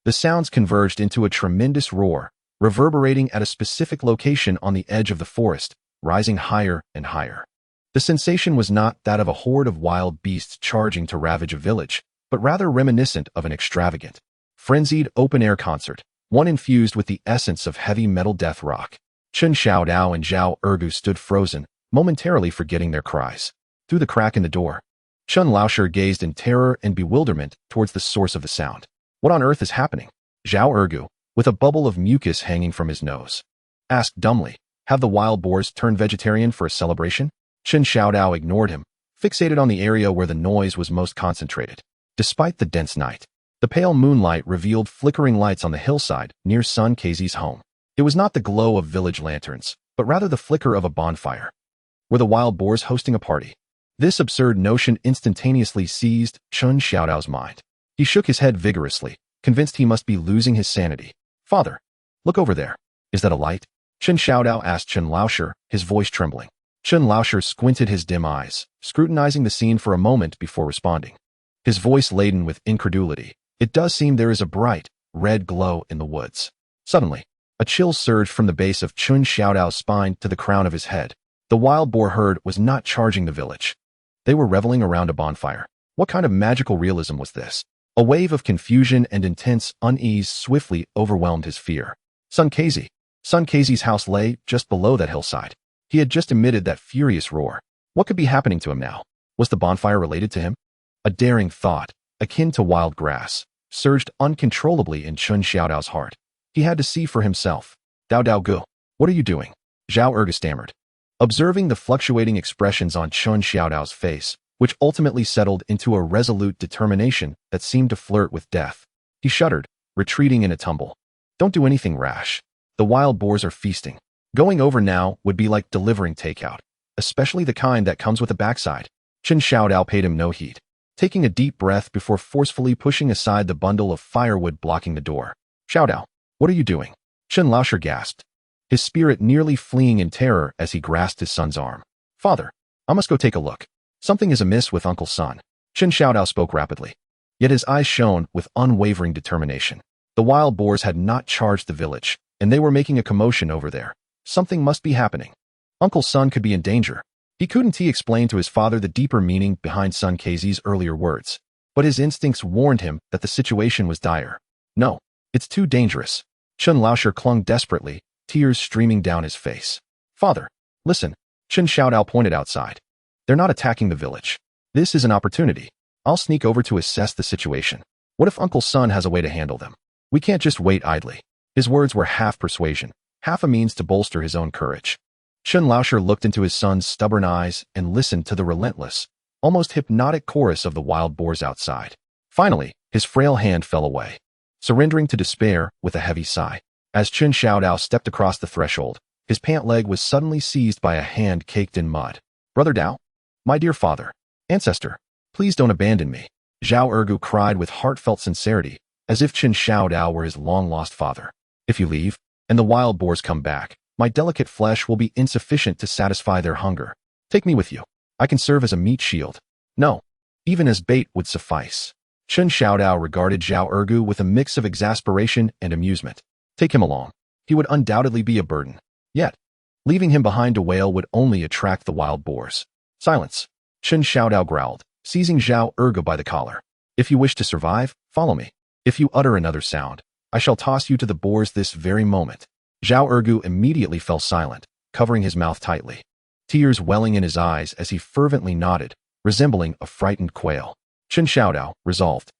[SPEAKER 2] The sounds converged into a tremendous roar, reverberating at a specific location on the edge of the forest, rising higher and higher. The sensation was not that of a horde of wild beasts charging to ravage a village, but rather reminiscent of an extravagant, frenzied open-air concert, one infused with the essence of heavy metal death rock. Chen Xiao Dao and Zhao Ergu stood frozen, momentarily forgetting their cries. Through the crack in the door, Chen Laoshi gazed in terror and bewilderment towards the source of the sound. What on earth is happening? Zhao Ergu, with a bubble of mucus hanging from his nose, asked dumbly, "Have the wild boars turned vegetarian for a celebration?" Chen Xiao Dao ignored him, fixated on the area where the noise was most concentrated. Despite the dense night, the pale moonlight revealed flickering lights on the hillside near Sun Kei's home. It was not the glow of village lanterns, but rather the flicker of a bonfire. Were the wild boars hosting a party? This absurd notion instantaneously seized Chen Xiao Dao's mind. He shook his head vigorously, convinced he must be losing his sanity. "Father, look over there. Is that a light?" Chen Xiao Dao asked Chen Laoshi, his voice trembling. Chen Laoshi squinted his dim eyes, scrutinizing the scene for a moment before responding. his voice laden with incredulity. It does seem there is a bright, red glow in the woods. Suddenly, a chill surged from the base of Chen Xiao Dao's spine to the crown of his head. The wild boar herd was not charging the village. They were reveling around a bonfire. What kind of magical realism was this? A wave of confusion and intense unease swiftly overwhelmed his fear. Sun Casey's house lay just below that hillside. He had just emitted that furious roar. What could be happening to him now? Was the bonfire related to him? A daring thought, akin to wild grass, surged uncontrollably in Chen Xiao Dao's heart. He had to see for himself. Dao Dao Gu, what are you doing? Zhao Erge stammered. Observing the fluctuating expressions on Chen Xiao Dao's face, which ultimately settled into a resolute determination that seemed to flirt with death, he shuddered, retreating in a tumble. Don't do anything rash. The wild boars are feasting. Going over now would be like delivering takeout, especially the kind that comes with a backside. Chen Xiao Dao paid him no heed, taking a deep breath before forcefully pushing aside the bundle of firewood blocking the door. Xiao Dao, what are you doing? Chen Laosher gasped, his spirit nearly fleeing in terror as he grasped his son's arm. Father, I must go take a look. Something is amiss with Uncle Sun. Chen Xiao Dao spoke rapidly, yet his eyes shone with unwavering determination. The wild boars had not charged the village, and they were making a commotion over there. Something must be happening. Uncle Sun could be in danger. He couldn't explain to his father the deeper meaning behind Sun Casey's earlier words, but his instincts warned him that the situation was dire. No, it's too dangerous. Chen Laosher clung desperately, tears streaming down his face. Father, listen, Chen Xiao Dao pointed outside. They're not attacking the village. This is an opportunity. I'll sneak over to assess the situation. What if Uncle Sun has a way to handle them? We can't just wait idly. His words were half persuasion, half a means to bolster his own courage. Chen Laosher looked into his son's stubborn eyes and listened to the relentless, almost hypnotic chorus of the wild boars outside. Finally, his frail hand fell away, surrendering to despair with a heavy sigh. As Chen Xiao Dao stepped across the threshold, his pant leg was suddenly seized by a hand caked in mud. Brother Dao? My dear father, ancestor, please don't abandon me. Zhao Ergu cried with heartfelt sincerity, as if Chen Xiao Dao were his long-lost father. If you leave, and the wild boars come back, my delicate flesh will be insufficient to satisfy their hunger. Take me with you. I can serve as a meat shield. No, even as bait would suffice. Chen Xiao Dao regarded Zhao Ergu with a mix of exasperation and amusement. Take him along. He would undoubtedly be a burden. Yet, leaving him behind to wail would only attract the wild boars. Silence. Chen Xiao Dao growled, seizing Zhao Ergu by the collar. If you wish to survive, follow me. If you utter another sound, I shall toss you to the boars this very moment. Zhao Ergu immediately fell silent, covering his mouth tightly, tears welling in his eyes as he fervently nodded, resembling a frightened quail. Chen Xiao Dao, resolved,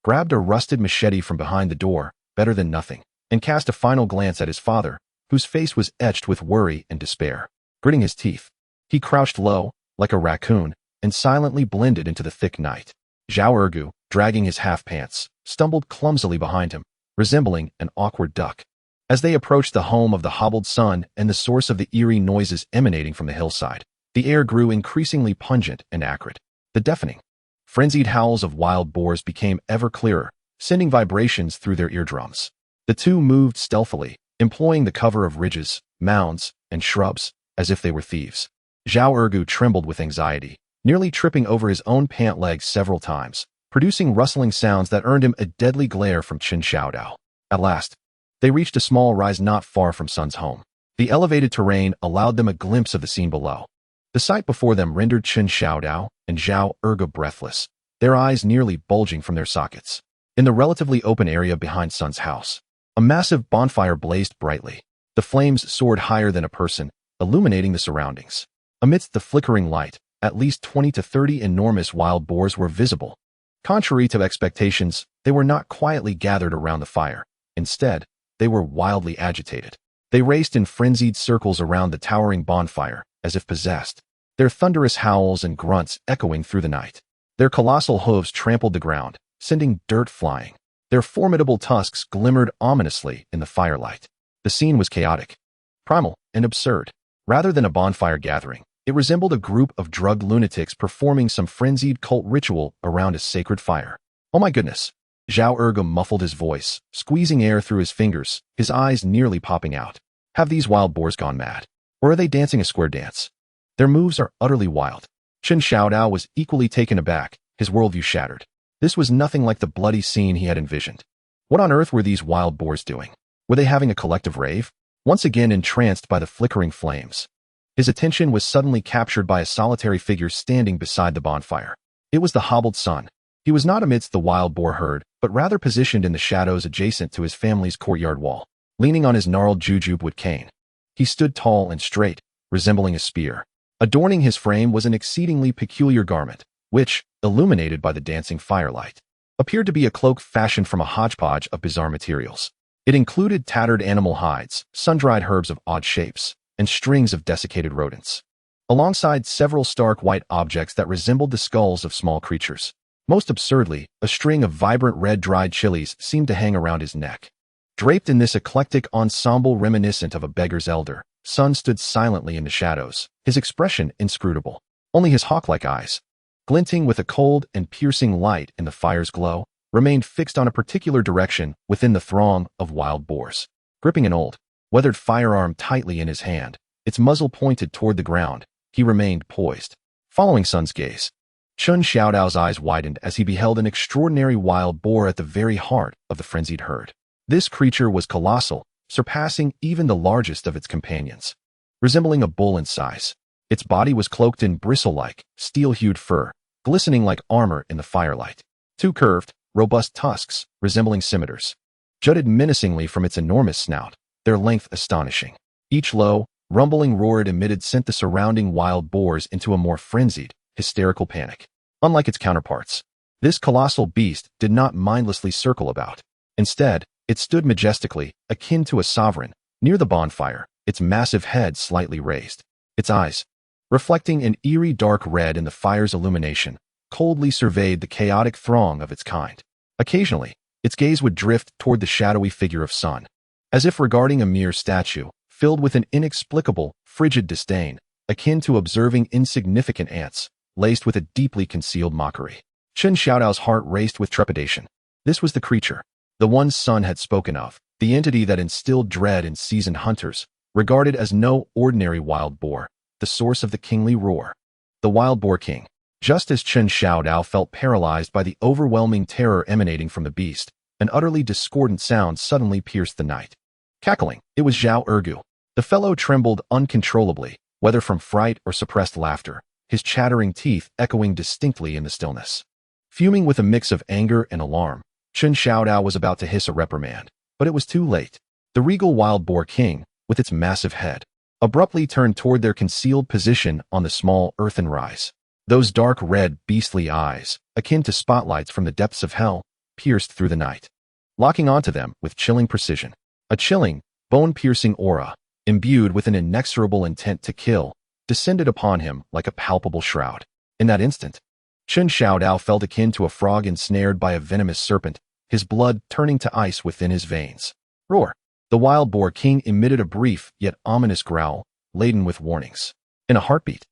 [SPEAKER 2] grabbed a rusted machete from behind the door, better than nothing, and cast a final glance at his father, whose face was etched with worry and despair. Gritting his teeth, he crouched low, like a raccoon, and silently blended into the thick night. Zhao Ergu, dragging his half-pants, stumbled clumsily behind him, resembling an awkward duck. As they approached the home of the hobbled sun and the source of the eerie noises emanating from the hillside, the air grew increasingly pungent and acrid. The deafening, frenzied howls of wild boars became ever clearer, sending vibrations through their eardrums. The two moved stealthily, employing the cover of ridges, mounds, and shrubs, as if they were thieves. Zhao Ergu trembled with anxiety, nearly tripping over his own pant legs several times, producing rustling sounds that earned him a deadly glare from Chen Xiao Dao. At last, they reached a small rise not far from Sun's home. The elevated terrain allowed them a glimpse of the scene below. The sight before them rendered Chen Xiao Dao and Zhao Ergu breathless, their eyes nearly bulging from their sockets. In the relatively open area behind Sun's house, a massive bonfire blazed brightly. The flames soared higher than a person, illuminating the surroundings. Amidst the flickering light, at least 20 to 30 enormous wild boars were visible. Contrary to expectations, they were not quietly gathered around the fire. Instead, they were wildly agitated. They raced in frenzied circles around the towering bonfire, as if possessed, their thunderous howls and grunts echoing through the night. Their colossal hooves trampled the ground, sending dirt flying. Their formidable tusks glimmered ominously in the firelight. The scene was chaotic, primal, and absurd. Rather than a bonfire gathering, it resembled a group of drugged lunatics performing some frenzied cult ritual around a sacred fire. Oh my goodness! Zhao Ergu muffled his voice, squeezing air through his fingers, his eyes nearly popping out. Have these wild boars gone mad? Or are they dancing a square dance? Their moves are utterly wild. Chen Xiao Dao was equally taken aback, his worldview shattered. This was nothing like the bloody scene he had envisioned. What on earth were these wild boars doing? Were they having a collective rave? Once again entranced by the flickering flames, his attention was suddenly captured by a solitary figure standing beside the bonfire. It was the hobbled son. He was not amidst the wild boar herd, but rather positioned in the shadows adjacent to his family's courtyard wall, leaning on his gnarled jujube cane. He stood tall and straight, resembling a spear. Adorning his frame was an exceedingly peculiar garment, which, illuminated by the dancing firelight, appeared to be a cloak fashioned from a hodgepodge of bizarre materials. It included tattered animal hides, sun-dried herbs of odd shapes, and strings of desiccated rodents, alongside several stark white objects that resembled the skulls of small creatures. Most absurdly, a string of vibrant red dried chilies seemed to hang around his neck. Draped in this eclectic ensemble reminiscent of a beggar's elder, Sun stood silently in the shadows, his expression inscrutable. Only his hawk-like eyes, glinting with a cold and piercing light in the fire's glow, remained fixed on a particular direction within the throng of wild boars. Gripping an old, weathered firearm tightly in his hand, its muzzle pointed toward the ground, he remained poised. Following Sun's gaze, Chen Xiao Dao's eyes widened as he beheld an extraordinary wild boar at the very heart of the frenzied herd. This creature was colossal, surpassing even the largest of its companions. Resembling a bull in size, its body was cloaked in bristle-like, steel-hued fur, glistening like armor in the firelight. Two curved, robust tusks, resembling scimitars, jutted menacingly from its enormous snout, their length astonishing. Each low, rumbling roar it emitted sent the surrounding wild boars into a more frenzied, hysterical panic. Unlike its counterparts, this colossal beast did not mindlessly circle about. Instead, it stood majestically, akin to a sovereign, near the bonfire, its massive head slightly raised. Its eyes, reflecting an eerie dark red in the fire's illumination, coldly surveyed the chaotic throng of its kind. Occasionally, its gaze would drift toward the shadowy figure of Sun, as if regarding a mere statue, filled with an inexplicable, frigid disdain, akin to observing insignificant ants, laced with a deeply concealed mockery. Chen Xiaodao's heart raced with trepidation. This was the creature, the one Sun had spoken of, the entity that instilled dread in seasoned hunters, regarded as no ordinary wild boar, the source of the kingly roar. The wild boar king. Just as Chen Xiaodao felt paralyzed by the overwhelming terror emanating from the beast, an utterly discordant sound suddenly pierced the night. Cackling, it was Zhao Ergu. The fellow trembled uncontrollably, whether from fright or suppressed laughter, his chattering teeth echoing distinctly in the stillness. Fuming with a mix of anger and alarm, Chen Xiaodao was about to hiss a reprimand, but it was too late. The regal wild boar king, with its massive head, abruptly turned toward their concealed position on the small earthen rise. Those dark red, beastly eyes, akin to spotlights from the depths of hell, pierced through the night, locking onto them with chilling precision. A chilling, bone-piercing aura, imbued with an inexorable intent to kill, descended upon him like a palpable shroud. In that instant, Chen Xiaodao felt akin to a frog ensnared by a venomous serpent, his blood turning to ice within his veins. Roar! The wild boar king emitted a brief yet ominous growl, laden with warnings. In a heartbeat,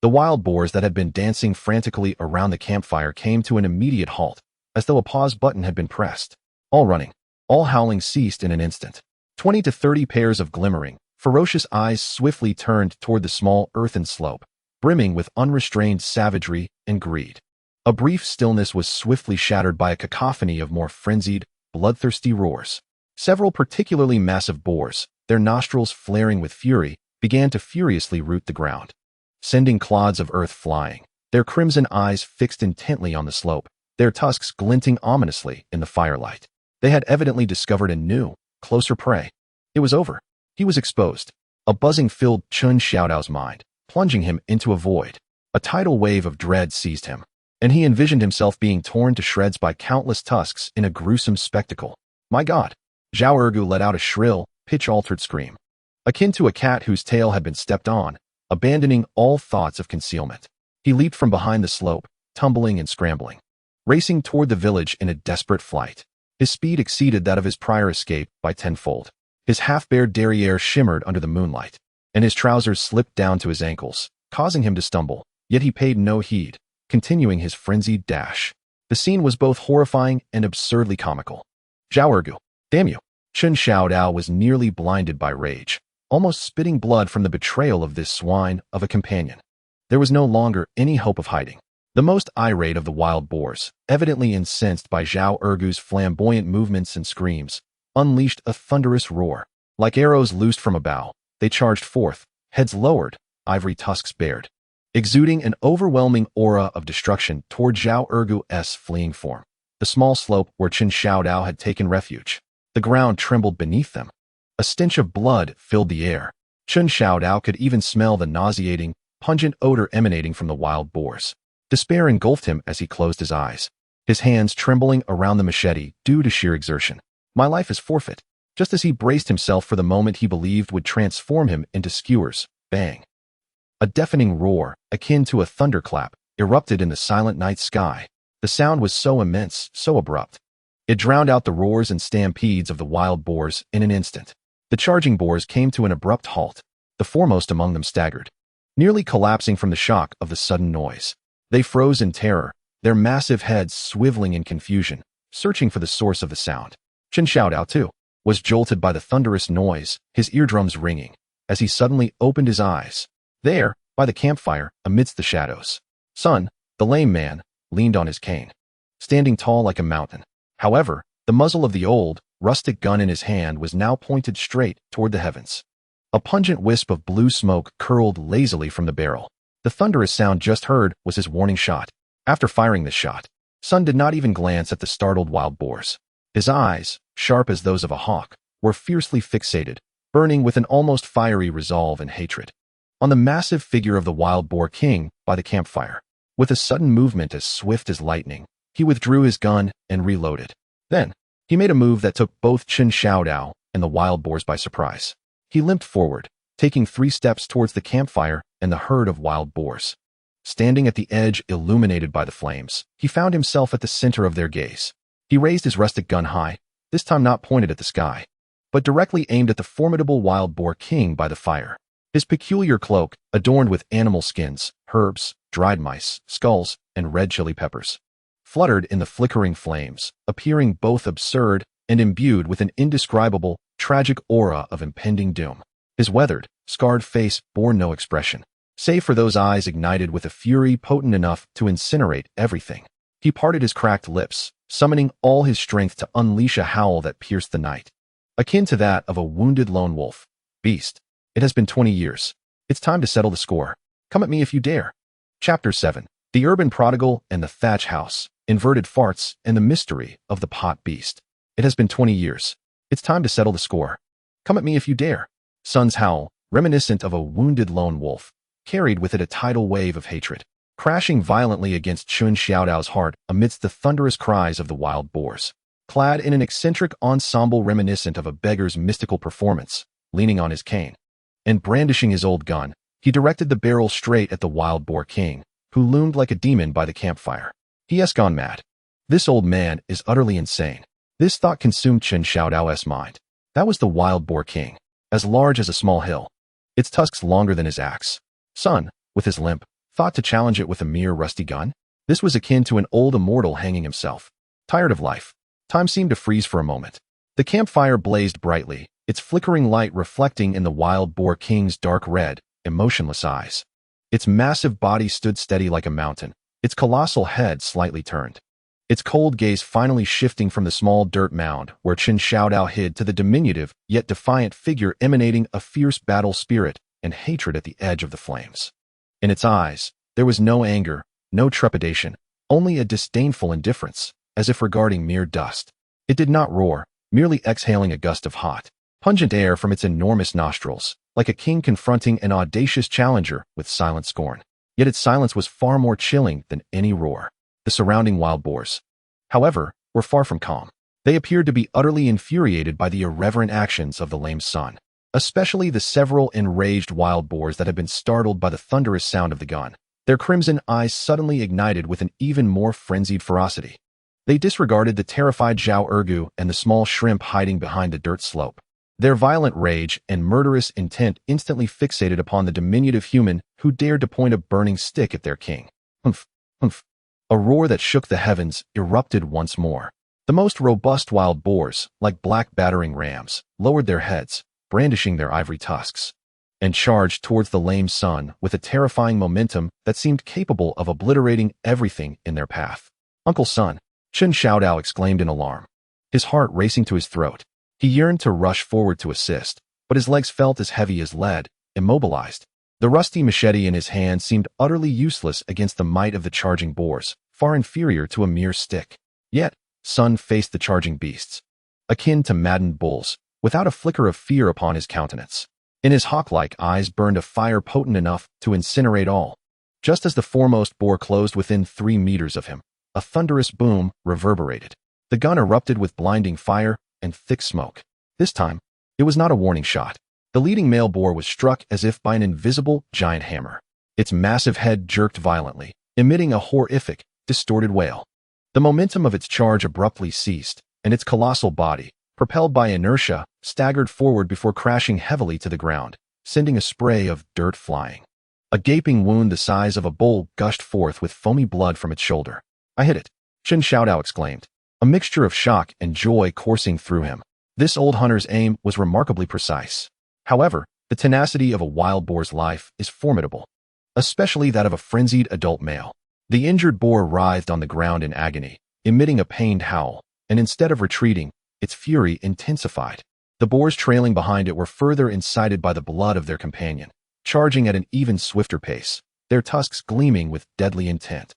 [SPEAKER 2] the wild boars that had been dancing frantically around the campfire came to an immediate halt, as though a pause button had been pressed. All running, all howling ceased in an instant. 20 to 30 pairs of glimmering, ferocious eyes swiftly turned toward the small earthen slope, brimming with unrestrained savagery and greed. A brief stillness was swiftly shattered by a cacophony of more frenzied, bloodthirsty roars. Several particularly massive boars, their nostrils flaring with fury, began to furiously root the ground, sending clods of earth flying, their crimson eyes fixed intently on the slope, their tusks glinting ominously in the firelight. They had evidently discovered a new, closer prey. It was over. He was exposed. A buzzing filled Chen Xiaodao's mind, plunging him into a void. A tidal wave of dread seized him, and he envisioned himself being torn to shreds by countless tusks in a gruesome spectacle. My God! Zhao Ergu let out a shrill, pitch-altered scream, akin to a cat whose tail had been stepped on, abandoning all thoughts of concealment. He leaped from behind the slope, tumbling and scrambling, racing toward the village in a desperate flight. His speed exceeded that of his prior escape by tenfold. His half-bared derriere shimmered under the moonlight, and his trousers slipped down to his ankles, causing him to stumble, yet he paid no heed, continuing his frenzied dash. The scene was both horrifying and absurdly comical. Zhao Ergu, damn you! Chen Xiaodao was nearly blinded by rage, almost spitting blood from the betrayal of this swine of a companion. There was no longer any hope of hiding. The most irate of the wild boars, evidently incensed by Zhao Ergu's flamboyant movements and screams, unleashed a thunderous roar. Like arrows loosed from a bow, they charged forth, heads lowered, ivory tusks bared, exuding an overwhelming aura of destruction toward Zhao Ergu's fleeing form. The small slope where Chen Xiao Dao had taken refuge. The ground trembled beneath them. A stench of blood filled the air. Chen Xiao Dao could even smell the nauseating, pungent odor emanating from the wild boars. Despair engulfed him as he closed his eyes, his hands trembling around the machete due to sheer exertion. My life is forfeit. Just as he braced himself for the moment he believed would transform him into skewers, bang. A deafening roar, akin to a thunderclap, erupted in the silent night sky. The sound was so immense, so abrupt. It drowned out the roars and stampedes of the wild boars in an instant. The charging boars came to an abrupt halt. The foremost among them staggered, nearly collapsing from the shock of the sudden noise. They froze in terror, their massive heads swiveling in confusion, searching for the source of the sound. Chen Xiao Dao, too, was jolted by the thunderous noise, his eardrums ringing, as he suddenly opened his eyes. There, by the campfire, amidst the shadows, Sun, the lame man, leaned on his cane, standing tall like a mountain. However, the muzzle of the old, rustic gun in his hand was now pointed straight toward the heavens. A pungent wisp of blue smoke curled lazily from the barrel. The thunderous sound just heard was his warning shot. After firing this shot, Sun did not even glance at the startled wild boars. His eyes, sharp as those of a hawk, were fiercely fixated, burning with an almost fiery resolve and hatred, on the massive figure of the wild boar king by the campfire. With a sudden movement as swift as lightning, he withdrew his gun and reloaded. Then, he made a move that took both Chen Xiao Dao and the wild boars by surprise. He limped forward, taking 3 steps towards the campfire and the herd of wild boars. Standing at the edge illuminated by the flames, he found himself at the center of their gaze. He raised his rustic gun high, this time not pointed at the sky, but directly aimed at the formidable wild boar king by the fire. His peculiar cloak, adorned with animal skins, herbs, dried mice, skulls, and red chili peppers, fluttered in the flickering flames, appearing both absurd and imbued with an indescribable, tragic aura of impending doom. His weathered, scarred face bore no expression, save for those eyes ignited with a fury potent enough to incinerate everything. He parted his cracked lips, summoning all his strength to unleash a howl that pierced the night, akin to that of a wounded lone wolf. Beast, it has been 20 years. It's time to settle the score. Come at me if you dare. Chapter 7. The Urban Prodigal and the Thatch House, Inverted Farts, and the Mystery of the Pot Beast. It has been 20 years. It's time to settle the score. Come at me if you dare. Sun's howl, reminiscent of a wounded lone wolf, carried with it a tidal wave of hatred, crashing violently against Chen Xiao Dao's heart amidst the thunderous cries of the wild boars. Clad in an eccentric ensemble reminiscent of a beggar's mystical performance, leaning on his cane, and brandishing his old gun, he directed the barrel straight at the wild boar king, who loomed like a demon by the campfire. He has gone mad. This old man is utterly insane. This thought consumed Chen Xiao Dao's mind. That was the wild boar king, as large as a small hill, its tusks longer than his axe. Sun, with his limp, thought to challenge it with a mere rusty gun. This was akin to an old immortal hanging himself, tired of life. Time seemed to freeze for a moment. The campfire blazed brightly, its flickering light reflecting in the wild boar king's dark red, emotionless eyes. Its massive body stood steady like a mountain, its colossal head slightly turned, its cold gaze finally shifting from the small dirt mound where Chen Xiao Dao hid to the diminutive yet defiant figure emanating a fierce battle spirit and hatred at the edge of the flames. In its eyes, there was no anger, no trepidation, only a disdainful indifference, as if regarding mere dust. It did not roar, merely exhaling a gust of hot, pungent air from its enormous nostrils, like a king confronting an audacious challenger with silent scorn. Yet its silence was far more chilling than any roar. The surrounding wild boars, however, were far from calm. They appeared to be utterly infuriated by the irreverent actions of the lame Sun, especially the several enraged wild boars that had been startled by the thunderous sound of the gun. Their crimson eyes suddenly ignited with an even more frenzied ferocity. They disregarded the terrified Zhao Ergu and the small shrimp hiding behind the dirt slope. Their violent rage and murderous intent instantly fixated upon the diminutive human who dared to point a burning stick at their king. Humph, humph. A roar that shook the heavens erupted once more. The most robust wild boars, like black battering rams, lowered their heads, brandishing their ivory tusks, and charged towards the lame Sun with a terrifying momentum that seemed capable of obliterating everything in their path. "Uncle Sun!" Chen Xiao Dao exclaimed in alarm, his heart racing to his throat. He yearned to rush forward to assist, but his legs felt as heavy as lead, immobilized. The rusty machete in his hand seemed utterly useless against the might of the charging boars, far inferior to a mere stick. Yet, Sun faced the charging beasts, akin to maddened bulls, without a flicker of fear upon his countenance. In his hawk-like eyes burned a fire potent enough to incinerate all. Just as the foremost boar closed within 3 meters of him, a thunderous boom reverberated. The gun erupted with blinding fire and thick smoke. This time, it was not a warning shot. The leading male boar was struck as if by an invisible giant hammer. Its massive head jerked violently, emitting a horrific, distorted wail. The momentum of its charge abruptly ceased, and its colossal body, propelled by inertia, staggered forward before crashing heavily to the ground, sending a spray of dirt flying. A gaping wound the size of a bull gushed forth with foamy blood from its shoulder. "I hit it," Chen Xiao Dao exclaimed, a mixture of shock and joy coursing through him. This old hunter's aim was remarkably precise. However, the tenacity of a wild boar's life is formidable, especially that of a frenzied adult male. The injured boar writhed on the ground in agony, emitting a pained howl, and instead of retreating, its fury intensified. The boars trailing behind it were further incited by the blood of their companion, charging at an even swifter pace, their tusks gleaming with deadly intent.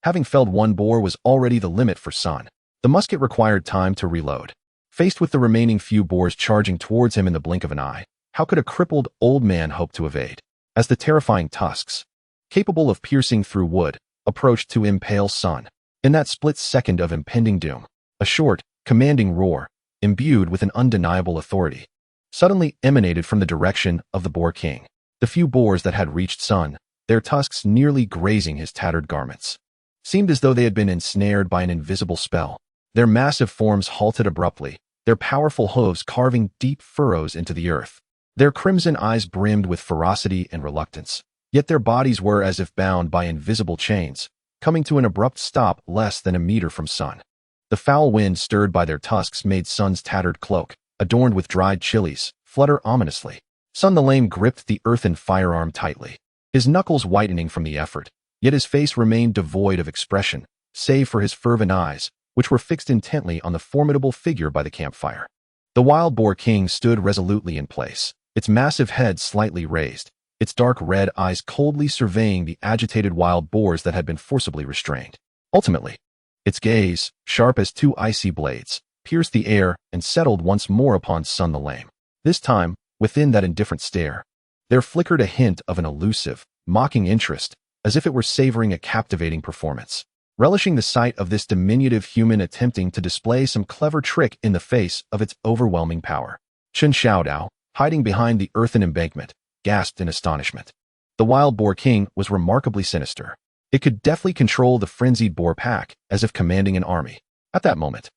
[SPEAKER 2] Having felled one boar was already the limit for Sun. The musket required time to reload. Faced with the remaining few boars charging towards him in the blink of an eye, how could a crippled old man hope to evade? As the terrifying tusks, capable of piercing through wood, approached to impale Sun, in that split second of impending doom, a short, commanding roar, imbued with an undeniable authority, suddenly emanated from the direction of the boar king. The few boars that had reached Sun, their tusks nearly grazing his tattered garments, seemed as though they had been ensnared by an invisible spell. Their massive forms halted abruptly, their powerful hooves carving deep furrows into the earth. Their crimson eyes brimmed with ferocity and reluctance, yet their bodies were as if bound by invisible chains, coming to an abrupt stop less than a meter from Sun. The foul wind stirred by their tusks made Sun's tattered cloak, adorned with dried chilies, flutter ominously. Sun the Lame gripped the earthen firearm tightly, his knuckles whitening from the effort, yet his face remained devoid of expression, save for his fervent eyes, which were fixed intently on the formidable figure by the campfire. The wild boar king stood resolutely in place, its massive head slightly raised, its dark red eyes coldly surveying the agitated wild boars that had been forcibly restrained. Ultimately, its gaze, sharp as 2 icy blades, pierced the air and settled once more upon Sun the Lame. This time, within that indifferent stare, there flickered a hint of an elusive, mocking interest, as if it were savoring a captivating performance, relishing the sight of this diminutive human attempting to display some clever trick in the face of its overwhelming power. Chen Xiao Dao, hiding behind the earthen embankment, gasped in astonishment. The wild boar king was remarkably sinister. It could deftly control the frenzied boar pack, as if commanding an army. At that moment,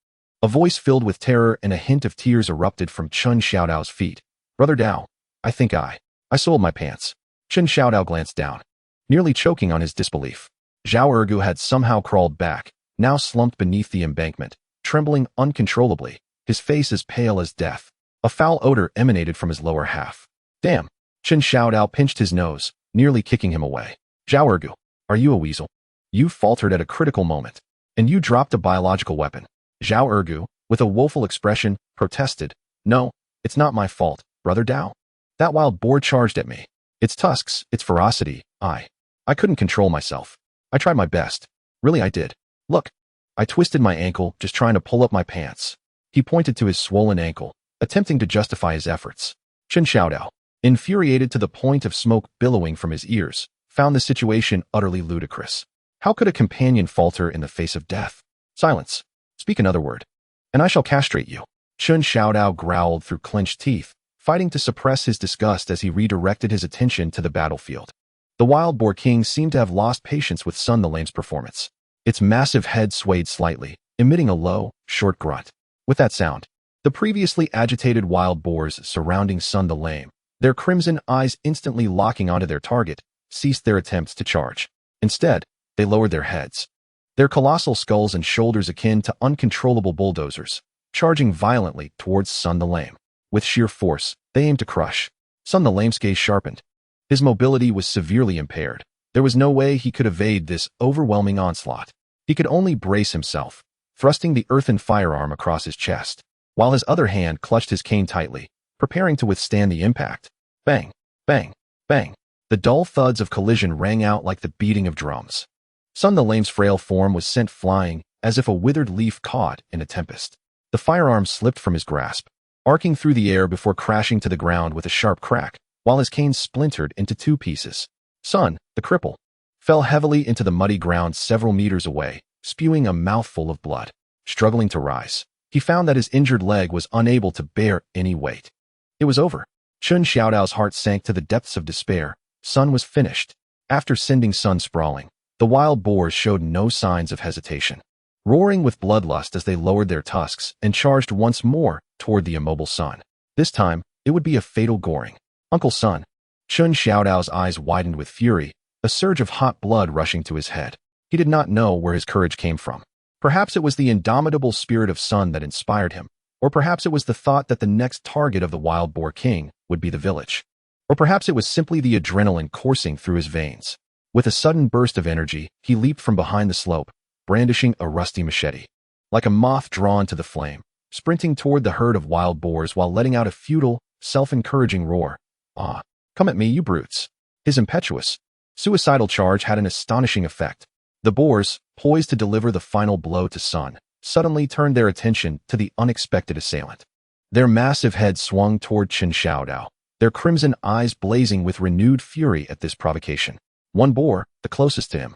[SPEAKER 2] a voice filled with terror and a hint of tears erupted from Chen Xiao Dao's feet. "Brother Dao, I think I soiled my pants." Chen Xiao Dao glanced down, nearly choking on his disbelief. Zhao Ergu had somehow crawled back, now slumped beneath the embankment, trembling uncontrollably, his face as pale as death. A foul odor emanated from his lower half. "Damn!" Chen Xiao Dao pinched his nose, nearly kicking him away. "Zhao Ergu, are you a weasel? You faltered at a critical moment, and you dropped a biological weapon." Zhao Ergu, with a woeful expression, protested, "No, it's not my fault, Brother Dao. That wild boar charged at me. Its tusks, its ferocity, I couldn't control myself. I tried my best. Really, I did. Look, I twisted my ankle just trying to pull up my pants." He pointed to his swollen ankle, attempting to justify his efforts. Chen Xiao Dao, infuriated to the point of smoke billowing from his ears, found the situation utterly ludicrous. How could a companion falter in the face of death? "Silence. Speak another word, and I shall castrate you." Chen Xiao Dao growled through clenched teeth, fighting to suppress his disgust as he redirected his attention to the battlefield. The wild boar king seemed to have lost patience with Sun the Lame's performance. Its massive head swayed slightly, emitting a low, short grunt. With that sound, the previously agitated wild boars surrounding Sun the Lame, their crimson eyes instantly locking onto their target, ceased their attempts to charge. Instead, they lowered their heads, their colossal skulls and shoulders akin to uncontrollable bulldozers, charging violently towards Sun the Lame. With sheer force, they aimed to crush, Sun the Lame's gaze sharpened. His mobility was severely impaired. There was no way he could evade this overwhelming onslaught. He could only brace himself, thrusting the earthen firearm across his chest, while his other hand clutched his cane tightly, preparing to withstand the impact. Bang, bang, bang. The dull thuds of collision rang out like the beating of drums. Sun the Lame's frail form was sent flying as if a withered leaf caught in a tempest. The firearm slipped from his grasp, arcing through the air before crashing to the ground with a sharp crack, while his cane splintered into 2 pieces. Sun, the cripple, fell heavily into the muddy ground several meters away, spewing a mouthful of blood. Struggling to rise, he found that his injured leg was unable to bear any weight. It was over. Chen Xiao Dao's heart sank to the depths of despair. Sun was finished. After sending Sun sprawling, the wild boars showed no signs of hesitation, roaring with bloodlust as they lowered their tusks and charged once more toward the immobile Sun. This time, it would be a fatal goring. Uncle Sun. Chen Xiao Dao's eyes widened with fury, a surge of hot blood rushing to his head. He did not know where his courage came from. Perhaps it was the indomitable spirit of Sun that inspired him, or perhaps it was the thought that the next target of the wild boar king would be the village. Or perhaps it was simply the adrenaline coursing through his veins. With a sudden burst of energy, he leaped from behind the slope, brandishing a rusty machete. Like a moth drawn to the flame, sprinting toward the herd of wild boars while letting out a futile, self-encouraging roar. Ah, come at me, you brutes. His impetuous, suicidal charge had an astonishing effect. The boars, poised to deliver the final blow to Sun, suddenly turned their attention to the unexpected assailant. Their massive heads swung toward Chen Xiao Dao, their crimson eyes blazing with renewed fury at this provocation. One boar, the closest to him,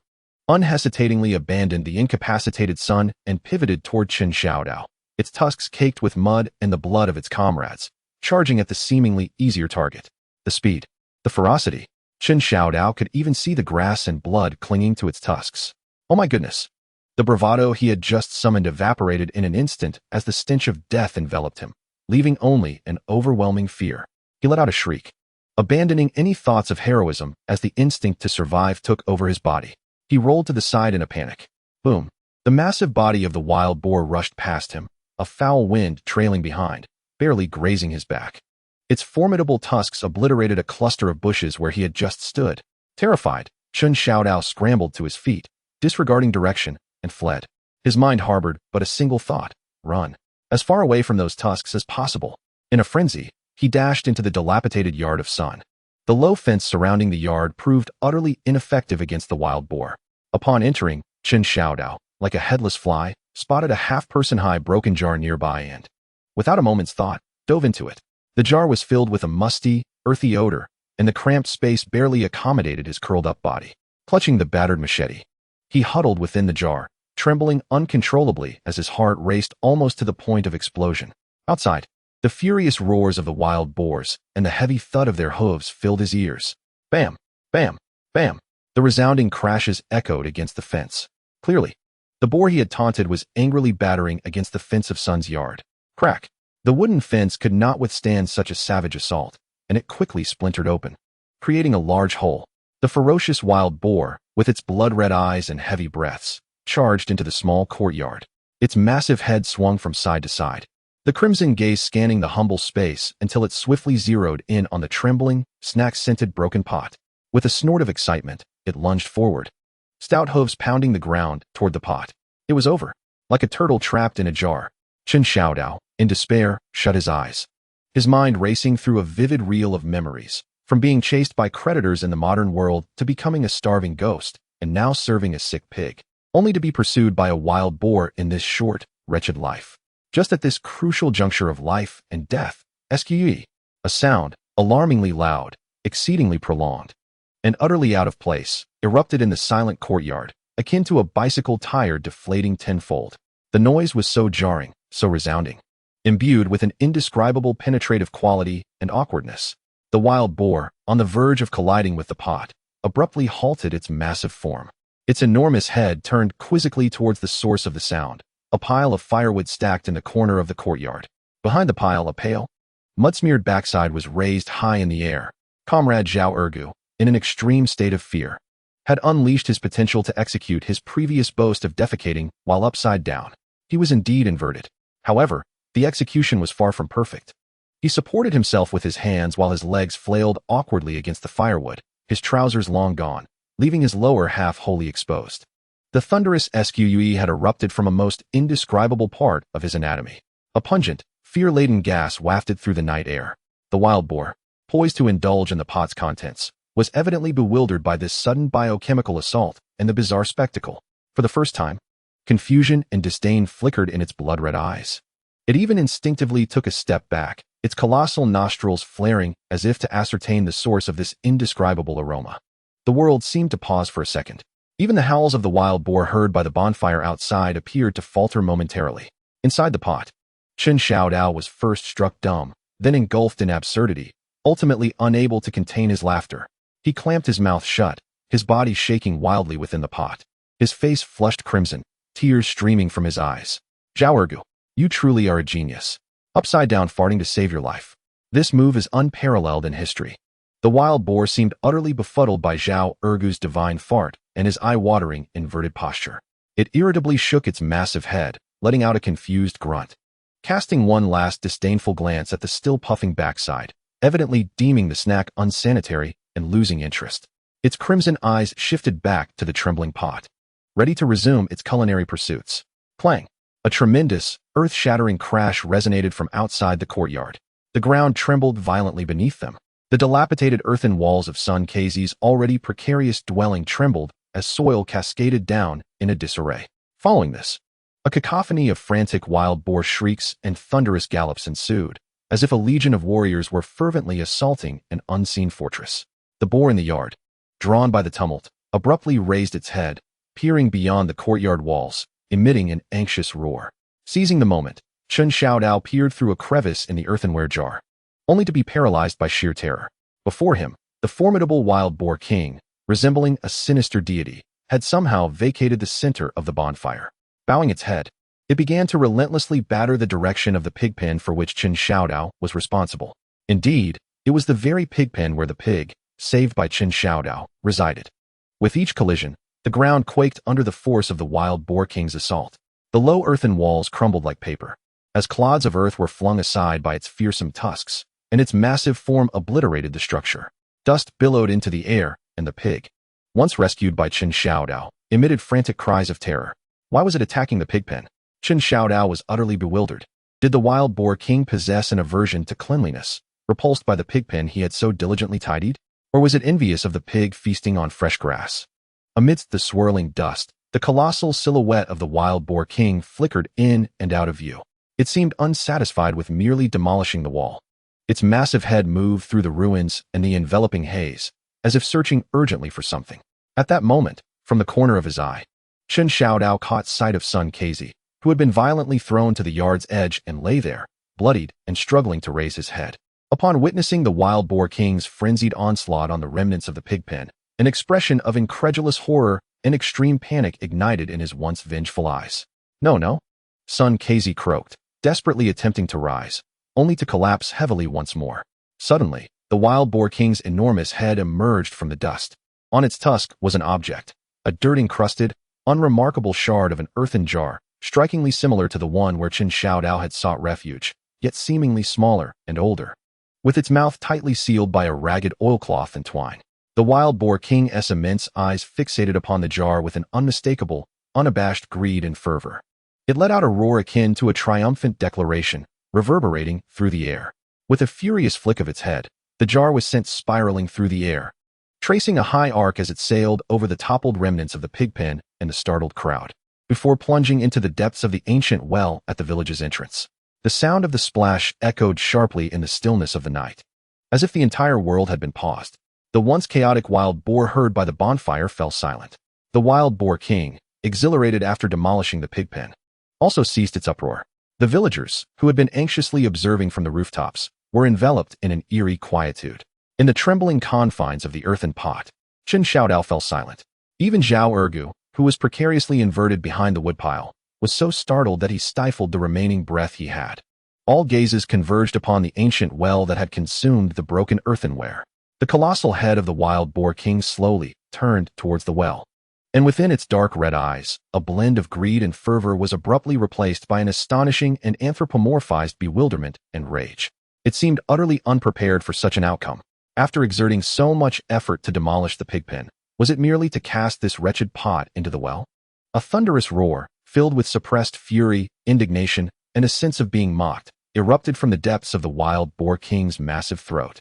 [SPEAKER 2] unhesitatingly abandoned the incapacitated Sun and pivoted toward Chen Xiao Dao, its tusks caked with mud and the blood of its comrades, charging at the seemingly easier target. The speed, the ferocity. Chen Xiao Dao could even see the grass and blood clinging to its tusks. Oh my goodness! The bravado he had just summoned evaporated in an instant as the stench of death enveloped him, leaving only an overwhelming fear. He let out a shriek, abandoning any thoughts of heroism as the instinct to survive took over his body. He rolled to the side in a panic. Boom! The massive body of the wild boar rushed past him, a foul wind trailing behind, barely grazing his back. Its formidable tusks obliterated a cluster of bushes where he had just stood. Terrified, Chen Xiao Dao scrambled to his feet, disregarding direction, and fled. His mind harbored but a single thought: run, as far away from those tusks as possible. In a frenzy, he dashed into the dilapidated yard of Sun. The low fence surrounding the yard proved utterly ineffective against the wild boar. Upon entering, Chen Xiao Dao, like a headless fly, spotted a half-person-high broken jar nearby and, without a moment's thought, dove into it. The jar was filled with a musty, earthy odor, and the cramped space barely accommodated his curled-up body. Clutching the battered machete, he huddled within the jar, trembling uncontrollably as his heart raced almost to the point of explosion. Outside, the furious roars of the wild boars and the heavy thud of their hooves filled his ears. Bam! Bam! Bam! The resounding crashes echoed against the fence. Clearly, the boar he had taunted was angrily battering against the fence of Sun's yard. Crack! The wooden fence could not withstand such a savage assault, and it quickly splintered open, creating a large hole. The ferocious wild boar, with its blood-red eyes and heavy breaths, charged into the small courtyard. Its massive head swung from side to side, the crimson gaze scanning the humble space until it swiftly zeroed in on the trembling, snack-scented broken pot. With a snort of excitement, it lunged forward, stout hooves pounding the ground toward the pot. It was over. Like a turtle trapped in a jar, Chen Xiao Dao, in despair, shut his eyes, his mind racing through a vivid reel of memories, from being chased by predators in the modern world to becoming a starving ghost, and now serving a sick pig, only to be pursued by a wild boar in this short, wretched life. Just at this crucial juncture of life and death, sque, a sound, alarmingly loud, exceedingly prolonged, and utterly out of place, erupted in the silent courtyard, akin to a bicycle tire deflating tenfold. The noise was so jarring, so resounding, imbued with an indescribable penetrative quality and awkwardness. The wild boar, on the verge of colliding with the pot, abruptly halted its massive form. Its enormous head turned quizzically towards the source of the sound, a pile of firewood stacked in the corner of the courtyard. Behind the pile, a pale, mud-smeared backside was raised high in the air. Comrade Zhao Ergu, in an extreme state of fear, had unleashed his potential to execute his previous boast of defecating while upside down. He was indeed inverted. However, the execution was far from perfect. He supported himself with his hands while his legs flailed awkwardly against the firewood, his trousers long gone, leaving his lower half wholly exposed. The thunderous sque had erupted from a most indescribable part of his anatomy. A pungent, fear-laden gas wafted through the night air. The wild boar, poised to indulge in the pot's contents, was evidently bewildered by this sudden biochemical assault and the bizarre spectacle. For the first time, confusion and disdain flickered in its blood-red eyes. It even instinctively took a step back, its colossal nostrils flaring as if to ascertain the source of this indescribable aroma. The world seemed to pause for a second. Even the howls of the wild boar heard by the bonfire outside appeared to falter momentarily. Inside the pot, Chen Xiao Dao was first struck dumb, then engulfed in absurdity, ultimately unable to contain his laughter. He clamped his mouth shut, his body shaking wildly within the pot. His face flushed crimson, tears streaming from his eyes. Zhao Ergu, you truly are a genius. Upside down farting to save your life. This move is unparalleled in history. The wild boar seemed utterly befuddled by Zhao Ergu's divine fart and his eye-watering, inverted posture. It irritably shook its massive head, letting out a confused grunt. Casting one last disdainful glance at the still puffing backside, evidently deeming the snack unsanitary and losing interest, its crimson eyes shifted back to the trembling pot, ready to resume its culinary pursuits. Clang! A tremendous, earth-shattering crash resonated from outside the courtyard. The ground trembled violently beneath them. The dilapidated earthen walls of Sun Kai's already precarious dwelling trembled as soil cascaded down in a disarray. Following this, a cacophony of frantic wild boar shrieks and thunderous gallops ensued, as if a legion of warriors were fervently assaulting an unseen fortress. The boar in the yard, drawn by the tumult, abruptly raised its head, peering beyond the courtyard walls, emitting an anxious roar. Seizing the moment, Chen Xiao Dao peered through a crevice in the earthenware jar, only to be paralyzed by sheer terror. Before him, the formidable wild boar king, resembling a sinister deity, had somehow vacated the center of the bonfire. Bowing its head, it began to relentlessly batter the direction of the pig pen for which Chen Xiao Dao was responsible. Indeed, it was the very pig pen where the pig, saved by Chen Xiao Dao, resided. With each collision, the ground quaked under the force of the wild boar king's assault. The low earthen walls crumbled like paper, as clods of earth were flung aside by its fearsome tusks, and its massive form obliterated the structure. Dust billowed into the air, and the pig, once rescued by Chen Xiao Dao, emitted frantic cries of terror. Why was it attacking the pig pen? Chen Xiao Dao was utterly bewildered. Did the wild boar king possess an aversion to cleanliness, repulsed by the pig pen he had so diligently tidied? Or was it envious of the pig feasting on fresh grass? Amidst the swirling dust, the colossal silhouette of the wild boar king flickered in and out of view. It seemed unsatisfied with merely demolishing the wall. Its massive head moved through the ruins and the enveloping haze, as if searching urgently for something. At that moment, from the corner of his eye, Chen Xiao Dao caught sight of Sun Kai, who had been violently thrown to the yard's edge and lay there, bloodied and struggling to raise his head. Upon witnessing the wild boar king's frenzied onslaught on the remnants of the pig pen, an expression of incredulous horror and extreme panic ignited in his once vengeful eyes. No, Sun Kai croaked, desperately attempting to rise, only to collapse heavily once more. Suddenly, the wild boar king's enormous head emerged from the dust. On its tusk was an object, a dirt-encrusted, unremarkable shard of an earthen jar, strikingly similar to the one where Chen Xiao Dao had sought refuge, yet seemingly smaller and older. With its mouth tightly sealed by a ragged oilcloth and twine, the wild boar king's immense eyes fixated upon the jar with an unmistakable, unabashed greed and fervor. It let out a roar akin to a triumphant declaration, reverberating through the air. With a furious flick of its head, the jar was sent spiraling through the air, tracing a high arc as it sailed over the toppled remnants of the pig pen and the startled crowd, before plunging into the depths of the ancient well at the village's entrance. The sound of the splash echoed sharply in the stillness of the night. As if the entire world had been paused, the once chaotic wild boar herd by the bonfire fell silent. The wild boar king, exhilarated after demolishing the pig pen, also ceased its uproar. The villagers, who had been anxiously observing from the rooftops, were enveloped in an eerie quietude. In the trembling confines of the earthen pot, Chen Xiao Dao fell silent. Even Zhao Ergu, who was precariously inverted behind the woodpile, was so startled that he stifled the remaining breath he had. All gazes converged upon the ancient well that had consumed the broken earthenware. The colossal head of the wild boar king slowly turned towards the well, and within its dark red eyes, a blend of greed and fervor was abruptly replaced by an astonishing and anthropomorphized bewilderment and rage. It seemed utterly unprepared for such an outcome. After exerting so much effort to demolish the pig pen, was it merely to cast this wretched pot into the well? A thunderous roar, filled with suppressed fury, indignation, and a sense of being mocked, erupted from the depths of the wild boar king's massive throat.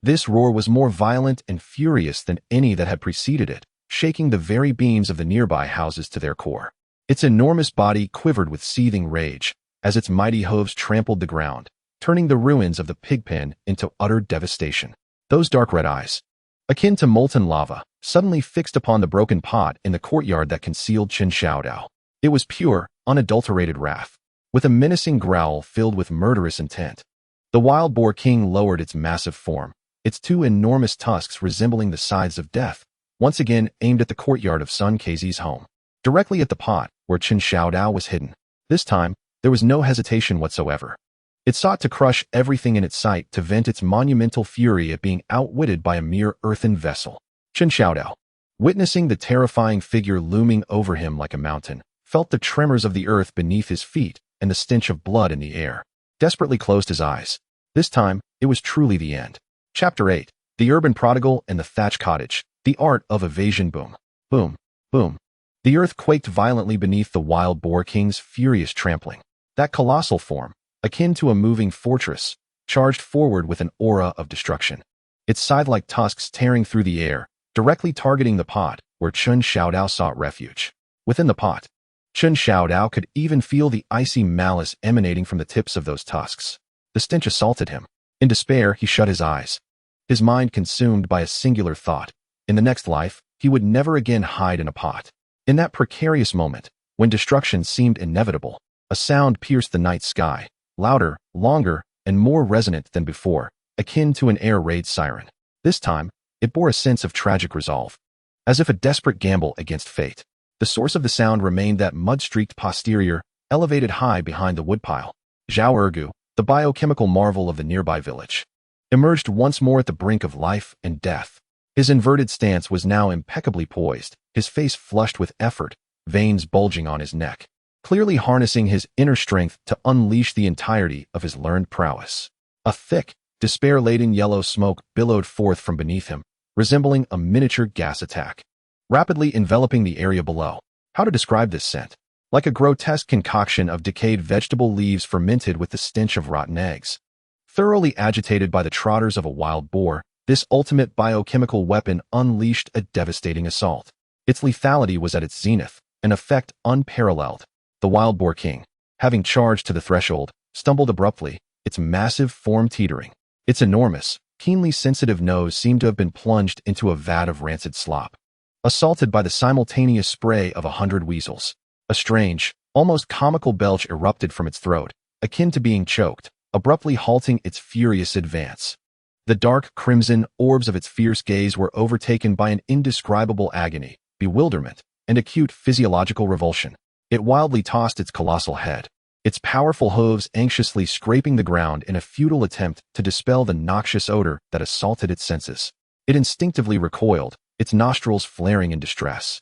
[SPEAKER 2] This roar was more violent and furious than any that had preceded it, shaking the very beams of the nearby houses to their core. Its enormous body quivered with seething rage, as its mighty hooves trampled the ground, turning the ruins of the pig pen into utter devastation. Those dark red eyes, akin to molten lava, suddenly fixed upon the broken pot in the courtyard that concealed Chen Xiao Dao. It was pure, unadulterated wrath, with a menacing growl filled with murderous intent. The wild boar king lowered its massive form, its two enormous tusks resembling the scythes of death, once again aimed at the courtyard of Sun Kei's home, directly at the pot where Chen Xiao Dao was hidden. This time, there was no hesitation whatsoever. It sought to crush everything in its sight to vent its monumental fury at being outwitted by a mere earthen vessel. Chen Xiao Dao, witnessing the terrifying figure looming over him like a mountain, felt the tremors of the earth beneath his feet and the stench of blood in the air. Desperately closed his eyes. This time, it was truly the end. Chapter 8. The Urban Prodigal and the Thatched Cottage. The Art of Evasion. Boom. Boom. Boom. The earth quaked violently beneath the wild boar king's furious trampling. That colossal form, akin to a moving fortress, charged forward with an aura of destruction. Its scythe-like tusks tearing through the air, directly targeting the pot where Chen Xiao Dao sought refuge. Within the pot, Chen Xiao Dao could even feel the icy malice emanating from the tips of those tusks. The stench assaulted him. In despair, he shut his eyes, his mind consumed by a singular thought. In the next life, he would never again hide in a pot. In that precarious moment, when destruction seemed inevitable, a sound pierced the night sky, louder, longer, and more resonant than before, akin to an air raid siren. This time, it bore a sense of tragic resolve, as if a desperate gamble against fate. The source of the sound remained that mud-streaked posterior, elevated high behind the woodpile. Zhao Ergu, the biochemical marvel of the nearby village, emerged once more at the brink of life and death. His inverted stance was now impeccably poised, his face flushed with effort, veins bulging on his neck, clearly harnessing his inner strength to unleash the entirety of his learned prowess. A thick, despair-laden yellow smoke billowed forth from beneath him, resembling a miniature gas attack, rapidly enveloping the area below. How to describe this scent? Like a grotesque concoction of decayed vegetable leaves fermented with the stench of rotten eggs. Thoroughly agitated by the trotters of a wild boar, this ultimate biochemical weapon unleashed a devastating assault. Its lethality was at its zenith, an effect unparalleled. The wild boar king, having charged to the threshold, stumbled abruptly, its massive form teetering. Its enormous, keenly sensitive nose seemed to have been plunged into a vat of rancid slop, assaulted by the simultaneous spray of 100 weasels. A strange, almost comical belch erupted from its throat, akin to being choked, abruptly halting its furious advance. The dark crimson orbs of its fierce gaze were overtaken by an indescribable agony, bewilderment, and acute physiological revulsion. It wildly tossed its colossal head, its powerful hooves anxiously scraping the ground in a futile attempt to dispel the noxious odor that assaulted its senses. It instinctively recoiled, its nostrils flaring in distress,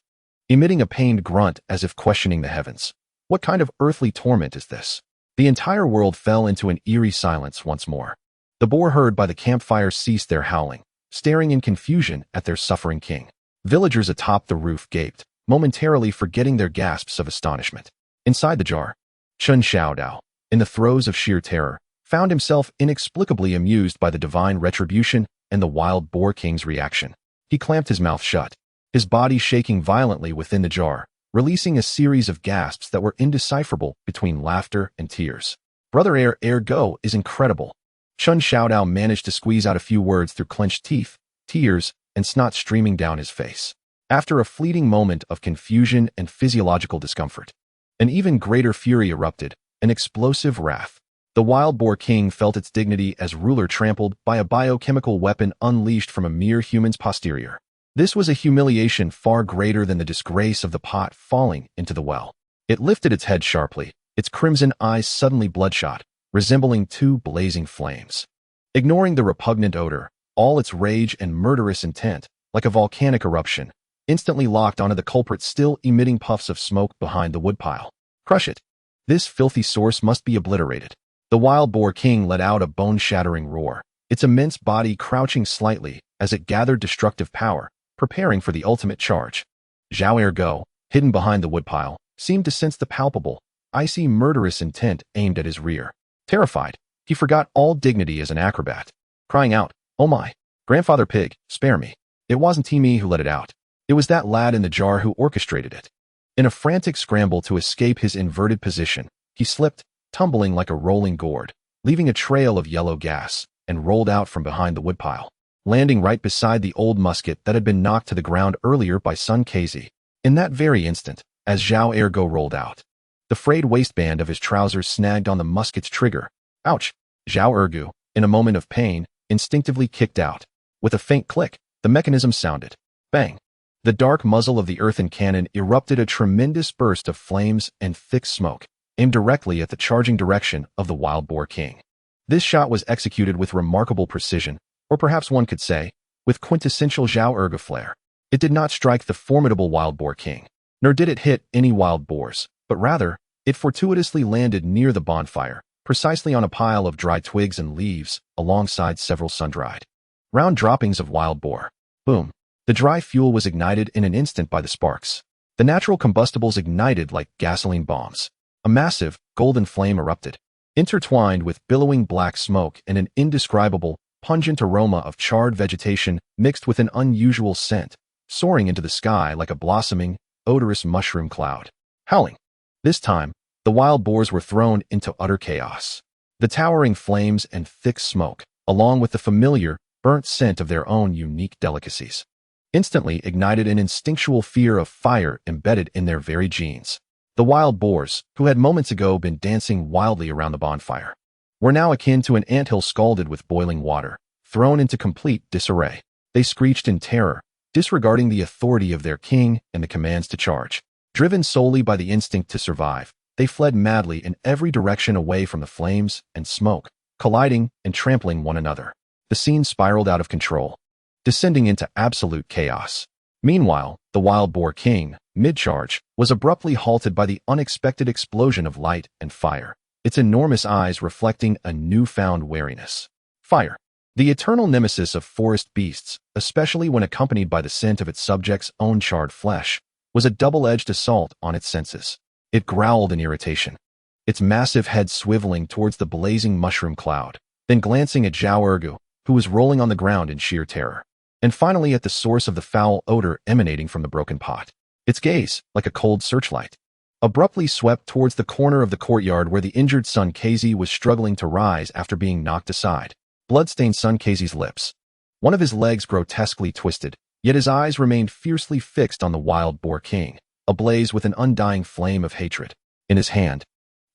[SPEAKER 2] emitting a pained grunt as if questioning the heavens. What kind of earthly torment is this? The entire world fell into an eerie silence once more. The boar herd by the campfire ceased their howling, staring in confusion at their suffering king. Villagers atop the roof gaped, momentarily forgetting their gasps of astonishment. Inside the jar, Chen Xiao Dao, in the throes of sheer terror, found himself inexplicably amused by the divine retribution and the wild boar king's reaction. He clamped his mouth shut, his body shaking violently within the jar, releasing a series of gasps that were indecipherable between laughter and tears. Brother Ergo is incredible. Chen Xiao Dao managed to squeeze out a few words through clenched teeth, tears, and snot streaming down his face. After a fleeting moment of confusion and physiological discomfort, an even greater fury erupted, an explosive wrath. The wild boar king felt its dignity as ruler trampled by a biochemical weapon unleashed from a mere human's posterior. This was a humiliation far greater than the disgrace of the pot falling into the well. It lifted its head sharply, its crimson eyes suddenly bloodshot, resembling two blazing flames. Ignoring the repugnant odor, all its rage and murderous intent, like a volcanic eruption, instantly locked onto the culprit still emitting puffs of smoke behind the woodpile. Crush it. This filthy source must be obliterated. The wild boar king let out a bone-shattering roar, its immense body crouching slightly as it gathered destructive power, preparing for the ultimate charge. Zhao Ergo, hidden behind the woodpile, seemed to sense the palpable, icy murderous intent aimed at his rear. Terrified, he forgot all dignity as an acrobat, crying out, "Oh my, Grandfather Pig, spare me." It wasn't me who let it out. It was that lad in the jar who orchestrated it. In a frantic scramble to escape his inverted position, he slipped, tumbling like a rolling gourd, leaving a trail of yellow gas, and rolled out from behind the woodpile, landing right beside the old musket that had been knocked to the ground earlier by Sun Casey. In that very instant, as Zhao Ergo rolled out, the frayed waistband of his trousers snagged on the musket's trigger. Ouch! Zhao Ergo, in a moment of pain, instinctively kicked out. With a faint click, the mechanism sounded. Bang! The dark muzzle of the earthen cannon erupted a tremendous burst of flames and thick smoke, aimed directly at the charging direction of the wild boar king. This shot was executed with remarkable precision, or perhaps one could say, with quintessential Zhao Ergo flair. It did not strike the formidable wild boar king, nor did it hit any wild boars, but rather, it fortuitously landed near the bonfire, precisely on a pile of dry twigs and leaves, alongside several sun-dried round droppings of wild boar. Boom! The dry fuel was ignited in an instant by the sparks. The natural combustibles ignited like gasoline bombs. A massive, golden flame erupted, intertwined with billowing black smoke and an indescribable, pungent aroma of charred vegetation mixed with an unusual scent, soaring into the sky like a blossoming, odorous mushroom cloud. Howling! This time, the wild boars were thrown into utter chaos. The towering flames and thick smoke, along with the familiar, burnt scent of their own unique delicacies, instantly ignited an instinctual fear of fire embedded in their very genes. The wild boars, who had moments ago been dancing wildly around the bonfire, were now akin to an anthill scalded with boiling water, thrown into complete disarray. They screeched in terror, disregarding the authority of their king and the commands to charge. Driven solely by the instinct to survive, they fled madly in every direction away from the flames and smoke, colliding and trampling one another. The scene spiraled out of control, descending into absolute chaos. Meanwhile, the wild boar king, mid-charge, was abruptly halted by the unexpected explosion of light and fire, its enormous eyes reflecting a newfound wariness. Fire, the eternal nemesis of forest beasts, especially when accompanied by the scent of its subjects' own charred flesh, was a double-edged assault on its senses. It growled in irritation, its massive head swiveling towards the blazing mushroom cloud, then glancing at Zhao Ergo, who was rolling on the ground in sheer terror, and finally at the source of the foul odor emanating from the broken pot. Its gaze, like a cold searchlight, abruptly swept towards the corner of the courtyard where the injured Sun Casey was struggling to rise after being knocked aside. Blood-stained Sun Casey's lips, one of his legs grotesquely twisted, yet his eyes remained fiercely fixed on the wild boar king, ablaze with an undying flame of hatred. In his hand,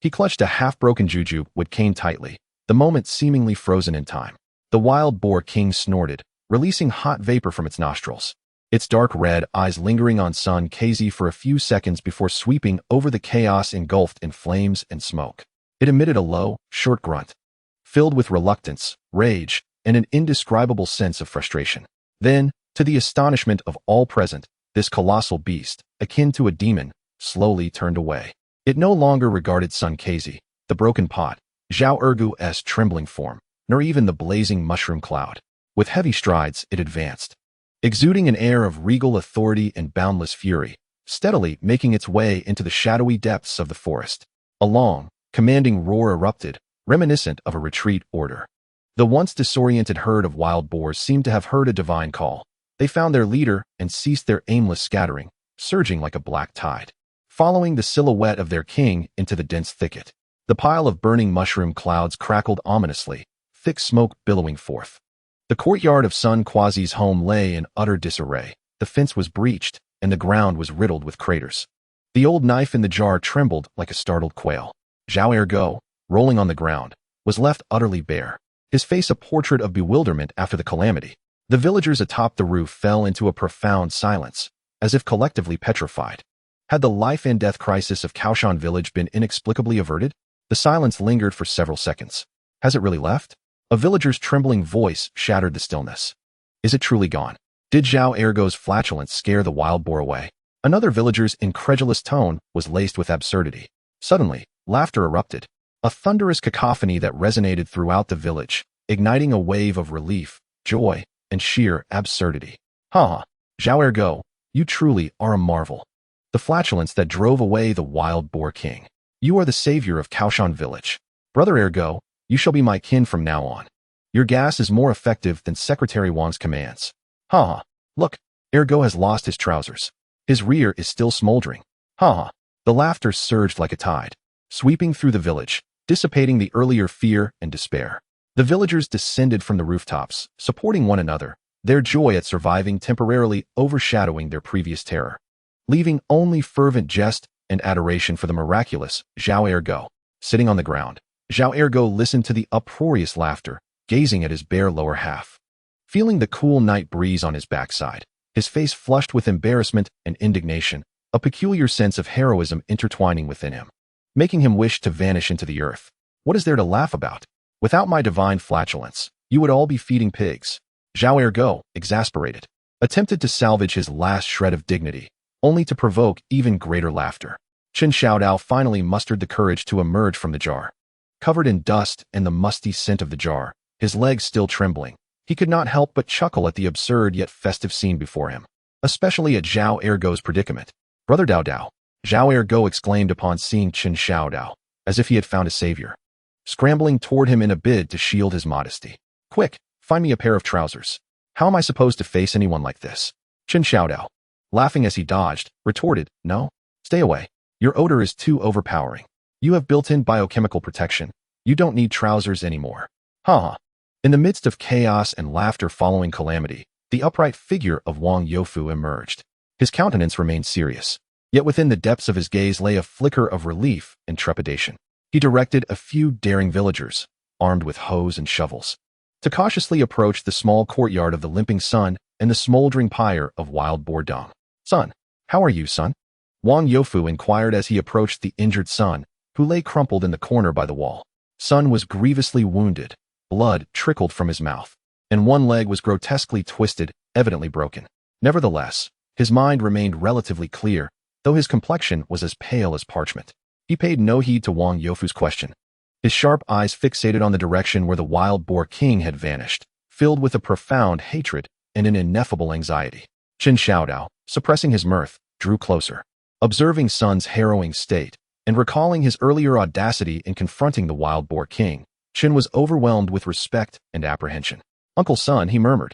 [SPEAKER 2] he clutched a half-broken juju wood cane tightly, the moment seemingly frozen in time. The wild boar king snorted, releasing hot vapor from its nostrils, its dark red eyes lingering on Sun Casey for a few seconds before sweeping over the chaos engulfed in flames and smoke. It emitted a low, short grunt, filled with reluctance, rage, and an indescribable sense of frustration. Then, to the astonishment of all present, this colossal beast, akin to a demon, slowly turned away. It no longer regarded Sun Casey, the broken pot, Zhao Ergo's trembling form, nor even the blazing mushroom cloud. With heavy strides, it advanced, exuding an air of regal authority and boundless fury, steadily making its way into the shadowy depths of the forest. A long, commanding roar erupted, reminiscent of a retreat order. The once disoriented herd of wild boars seemed to have heard a divine call. They found their leader and ceased their aimless scattering, surging like a black tide, following the silhouette of their king into the dense thicket. The pile of burning mushroom clouds crackled ominously, thick smoke billowing forth. The courtyard of Sun Quasi's home lay in utter disarray. The fence was breached, and the ground was riddled with craters. The old knife in the jar trembled like a startled quail. Zhao Ergo, rolling on the ground, was left utterly bare, his face a portrait of bewilderment after the calamity. The villagers atop the roof fell into a profound silence, as if collectively petrified. Had the life and death crisis of Kao Shan village been inexplicably averted? The silence lingered for several seconds. Has it really left? A villager's trembling voice shattered the stillness. Is it truly gone? Did Zhao Ergo's flatulence scare the wild boar away? Another villager's incredulous tone was laced with absurdity. Suddenly, laughter erupted. a thunderous cacophony that resonated throughout the village, igniting a wave of relief, joy, and sheer absurdity. Ha! Xiao Ergo, you truly are a marvel. The flatulence that drove away the wild boar king. You are the savior of Kao Shan village. Brother Ergo, you shall be my kin from now on. Your gas is more effective than Secretary Wang's commands. Ha ha. Look, Ergo has lost his trousers. His rear is still smoldering. Ha ha. The laughter surged like a tide, sweeping through the village, dissipating the earlier fear and despair. The villagers descended from the rooftops, supporting one another, their joy at surviving temporarily overshadowing their previous terror, leaving only fervent jest and adoration for the miraculous Xiao Ergo. Sitting on the ground, Xiao Ergo listened to the uproarious laughter, gazing at his bare lower half. Feeling the cool night breeze on his backside, his face flushed with embarrassment and indignation, a peculiar sense of heroism intertwining within him, making him wish to vanish into the earth. What is there to laugh about? Without my divine flatulence, you would all be feeding pigs. Xiao Ergo, exasperated, attempted to salvage his last shred of dignity, only to provoke even greater laughter. Chen Xiao Dao finally mustered the courage to emerge from the jar. Covered in dust and the musty scent of the jar, his legs still trembling, he could not help but chuckle at the absurd yet festive scene before him, especially at Xiao Ergo's predicament. Brother Dao Dao, Xiao Ergo exclaimed upon seeing Chen Xiao Dao, as if he had found a savior, scrambling toward him in a bid to shield his modesty. Quick, find me a pair of trousers. How am I supposed to face anyone like this? Chen Xiao Dao, laughing as he dodged, retorted, no, stay away. Your odor is too overpowering. You have built-in biochemical protection. You don't need trousers anymore. Ha ha. In the midst of chaos and laughter following calamity, the upright figure of Wang Youfu emerged. His countenance remained serious, yet within the depths of his gaze lay a flicker of relief and trepidation. He directed a few daring villagers, armed with hoes and shovels, to cautiously approach the small courtyard of the limping sun and the smoldering pyre of wild boar dung. Son, how are you, son? Wang Youfu inquired as he approached the injured son, who lay crumpled in the corner by the wall. Son was grievously wounded, blood trickled from his mouth, and one leg was grotesquely twisted, evidently broken. Nevertheless, his mind remained relatively clear, though his complexion was as pale as parchment. He paid no heed to Wang Youfu's question, his sharp eyes fixated on the direction where the wild boar king had vanished, filled with a profound hatred and an ineffable anxiety. Chen Xiao Dao, suppressing his mirth, drew closer. Observing son's harrowing state, and recalling his earlier audacity in confronting the wild boar king, Chen was overwhelmed with respect and apprehension. Uncle Son, he murmured.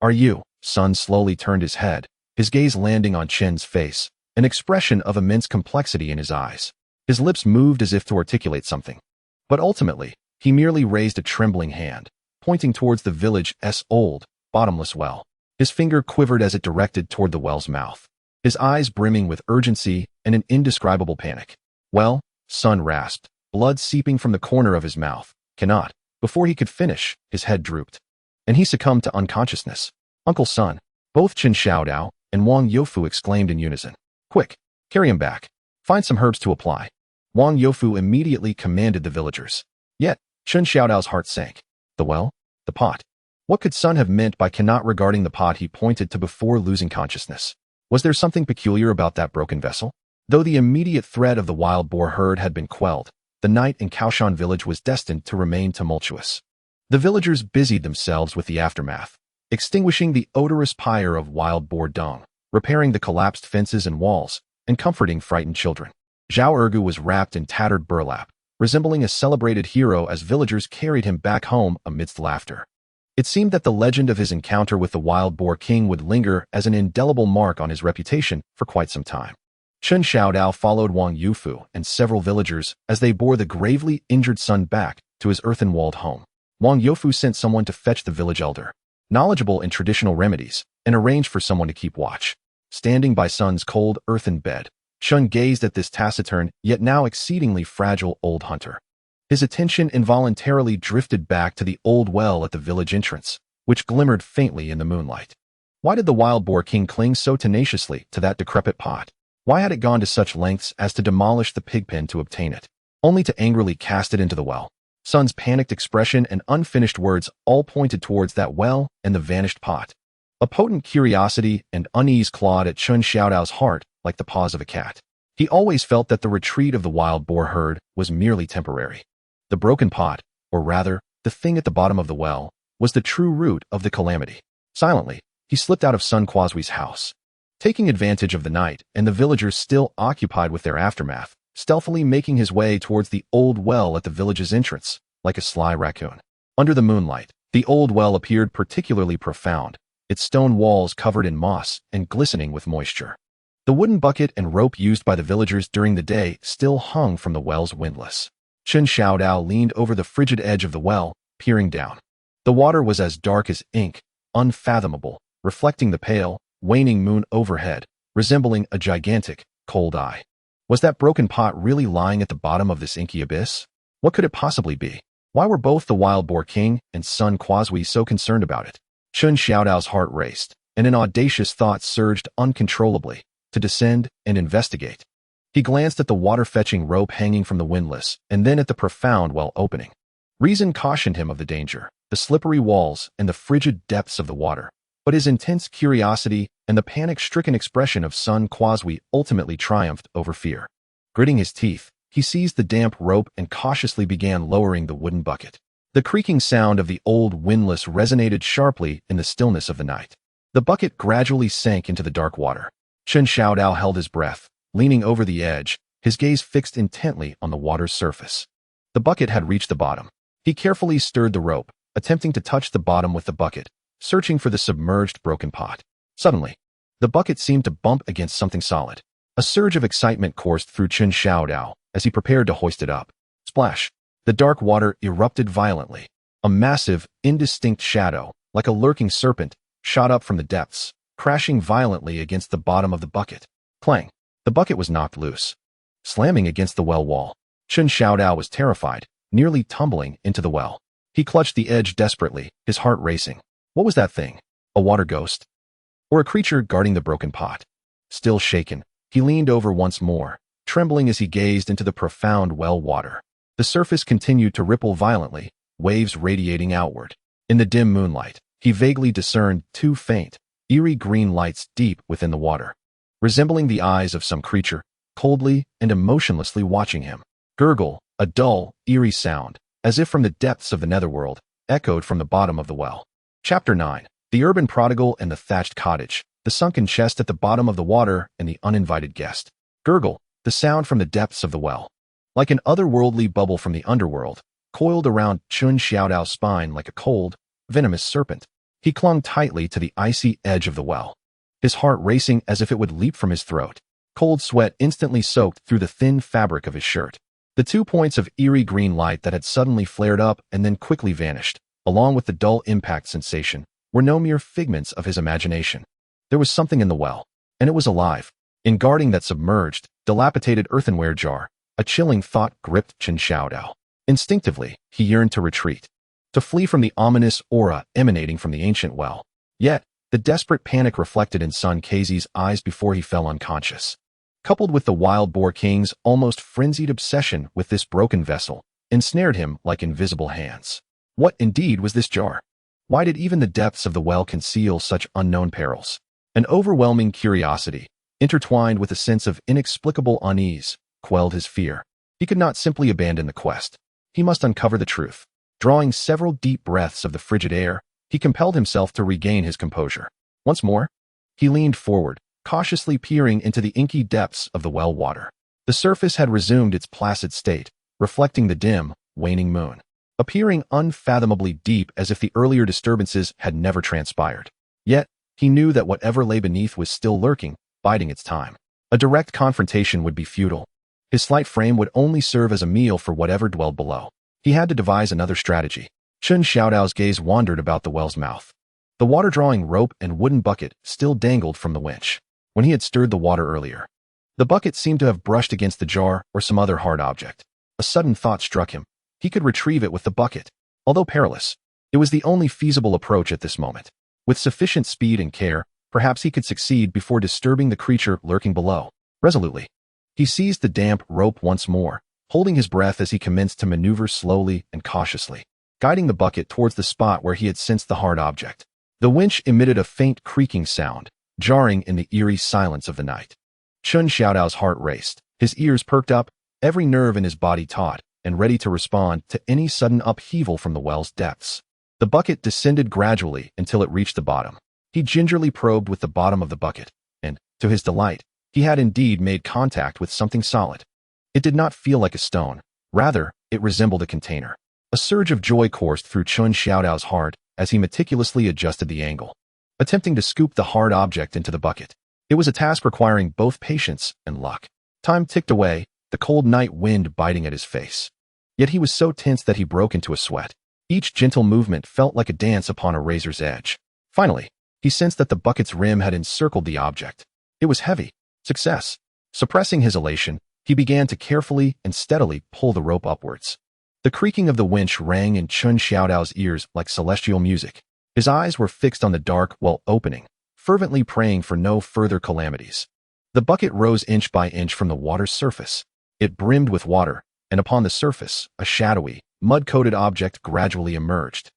[SPEAKER 2] Are you? Son slowly turned his head, his gaze landing on Chen's face, an expression of immense complexity in his eyes. His lips moved as if to articulate something. But ultimately, he merely raised a trembling hand, pointing towards the village's old, bottomless well. His finger quivered as it directed toward the well's mouth, his eyes brimming with urgency and an indescribable panic. Well, Son rasped, blood seeping from the corner of his mouth. Cannot. Before he could finish, his head drooped, and he succumbed to unconsciousness. Uncle Son, both Chen Xiao Dao and Wang Youfu exclaimed in unison. Quick, carry him back. Find some herbs to apply. Wang Youfu immediately commanded the villagers. Yet, Chen Xiao Dao's heart sank. The well? The pot? What could Son have meant by cannot regarding the pot he pointed to before losing consciousness? Was there something peculiar about that broken vessel? Though the immediate threat of the wild boar herd had been quelled, the night in Kao Shan village was destined to remain tumultuous. The villagers busied themselves with the aftermath, extinguishing the odorous pyre of wild boar dung, repairing the collapsed fences and walls, and comforting frightened children. Xiao Ergu was wrapped in tattered burlap, resembling a celebrated hero as villagers carried him back home amidst laughter. It seemed that the legend of his encounter with the wild boar king would linger as an indelible mark on his reputation for quite some time. Chen Xiao Dao followed Wang Youfu and several villagers as they bore the gravely injured son back to his earthen-walled home. Wang Youfu sent someone to fetch the village elder, knowledgeable in traditional remedies, and arranged for someone to keep watch. Standing by son's cold earthen bed, Chen gazed at this taciturn yet now exceedingly fragile old hunter. His attention involuntarily drifted back to the old well at the village entrance, which glimmered faintly in the moonlight. Why did the wild boar king cling so tenaciously to that decrepit pot? Why had it gone to such lengths as to demolish the pig pen to obtain it, only to angrily cast it into the well? Son's panicked expression and unfinished words all pointed towards that well and the vanished pot. A potent curiosity and unease clawed at Chen Xiaodao's heart like the paws of a cat. He always felt that the retreat of the wild boar herd was merely temporary. The broken pot, or rather, the thing at the bottom of the well, was the true root of the calamity. Silently, he slipped out of Sun Quazui's house. Taking advantage of the night and the villagers still occupied with their aftermath, stealthily making his way towards the old well at the village's entrance, like a sly raccoon. Under the moonlight, the old well appeared particularly profound, its stone walls covered in moss and glistening with moisture. The wooden bucket and rope used by the villagers during the day still hung from the well's windlass. Chen Xiao Dao leaned over the frigid edge of the well, peering down. The water was as dark as ink, unfathomable, reflecting the pale, waning moon overhead, resembling a gigantic, cold eye. Was that broken pot really lying at the bottom of this inky abyss? What could it possibly be? Why were both the Wild Boar King and Sun Quazui so concerned about it? Chen Xiaodao's heart raced, and an audacious thought surged uncontrollably, to descend and investigate. He glanced at the water-fetching rope hanging from the windlass, and then at the profound well opening. Reason cautioned him of the danger, the slippery walls, and the frigid depths of the water. But his intense curiosity and the panic-stricken expression of Sun Quazui ultimately triumphed over fear. Gritting his teeth, he seized the damp rope and cautiously began lowering the wooden bucket. The creaking sound of the old windlass resonated sharply in the stillness of the night. The bucket gradually sank into the dark water. Chen Xiaodao held his breath, leaning over the edge, his gaze fixed intently on the water's surface. The bucket had reached the bottom. He carefully stirred the rope, attempting to touch the bottom with the bucket, searching for the submerged broken pot. Suddenly, the bucket seemed to bump against something solid. A surge of excitement coursed through Chen Xiaodao as he prepared to hoist it up. Splash! The dark water erupted violently. A massive, indistinct shadow, like a lurking serpent, shot up from the depths, crashing violently against the bottom of the bucket. Clang! The bucket was knocked loose. Slamming against the well wall, Chen Xiaodao was terrified, nearly tumbling into the well. He clutched the edge desperately, his heart racing. What was that thing? A water ghost? Or a creature guarding the broken pot? Still shaken, he leaned over once more, trembling as he gazed into the profound well water. The surface continued to ripple violently, waves radiating outward. In the dim moonlight, he vaguely discerned two faint, eerie green lights deep within the water, resembling the eyes of some creature, coldly and emotionlessly watching him. Gurgle, a dull, eerie sound, as if from the depths of the netherworld, echoed from the bottom of the well. Chapter 9. The Urban Prodigal and the Thatched Cottage, the sunken chest at the bottom of the water, and the uninvited guest. Gurgle, the sound from the depths of the well. Like an otherworldly bubble from the underworld, coiled around Chen Xiaodao's spine like a cold, venomous serpent. He clung tightly to the icy edge of the well, his heart racing as if it would leap from his throat. Cold sweat instantly soaked through the thin fabric of his shirt. The 2 points of eerie green light that had suddenly flared up and then quickly vanished, along with the dull impact sensation, were no mere figments of his imagination. There was something in the well, and it was alive. In guarding that submerged, dilapidated earthenware jar, a chilling thought gripped Chen Xiaodao. Instinctively, he yearned to retreat, to flee from the ominous aura emanating from the ancient well. Yet, the desperate panic reflected in Sun Quazui's eyes before he fell unconscious, coupled with the Wild Boar King's almost frenzied obsession with this broken vessel, ensnared him like invisible hands. What indeed was this jar? Why did even the depths of the well conceal such unknown perils? An overwhelming curiosity, intertwined with a sense of inexplicable unease, quelled his fear. He could not simply abandon the quest. He must uncover the truth. Drawing several deep breaths of the frigid air, he compelled himself to regain his composure. Once more, he leaned forward, cautiously peering into the inky depths of the well water. The surface had resumed its placid state, reflecting the dim, waning moon, appearing unfathomably deep as if the earlier disturbances had never transpired. Yet, he knew that whatever lay beneath was still lurking, biding its time. A direct confrontation would be futile. His slight frame would only serve as a meal for whatever dwelled below. He had to devise another strategy. Chen Xiaodao's gaze wandered about the well's mouth. The water-drawing rope and wooden bucket still dangled from the winch. When he had stirred the water earlier, the bucket seemed to have brushed against the jar or some other hard object. A sudden thought struck him. He could retrieve it with the bucket. Although perilous, it was the only feasible approach at this moment. With sufficient speed and care, perhaps he could succeed before disturbing the creature lurking below. Resolutely, he seized the damp rope once more, holding his breath as he commenced to maneuver slowly and cautiously, guiding the bucket towards the spot where he had sensed the hard object. The winch emitted a faint creaking sound, jarring in the eerie silence of the night. Chen Xiaodao's heart raced, his ears perked up, every nerve in his body taut, and ready to respond to any sudden upheaval from the well's depths. The bucket descended gradually until it reached the bottom. He gingerly probed with the bottom of the bucket, and, to his delight, he had indeed made contact with something solid. It did not feel like a stone. Rather, it resembled a container. A surge of joy coursed through Chen Xiao Dao's heart as he meticulously adjusted the angle, attempting to scoop the hard object into the bucket. It was a task requiring both patience and luck. Time ticked away, the cold night wind biting at his face. Yet he was so tense that he broke into a sweat. Each gentle movement felt like a dance upon a razor's edge. Finally, he sensed that the bucket's rim had encircled the object. It was heavy. Success. Suppressing his elation, he began to carefully and steadily pull the rope upwards. The creaking of the winch rang in Chen Xiao Dao's ears like celestial music. His eyes were fixed on the dark well opening, fervently praying for no further calamities. The bucket rose inch by inch from the water's surface. It brimmed with water, and upon the surface, a shadowy, mud-coated object gradually emerged.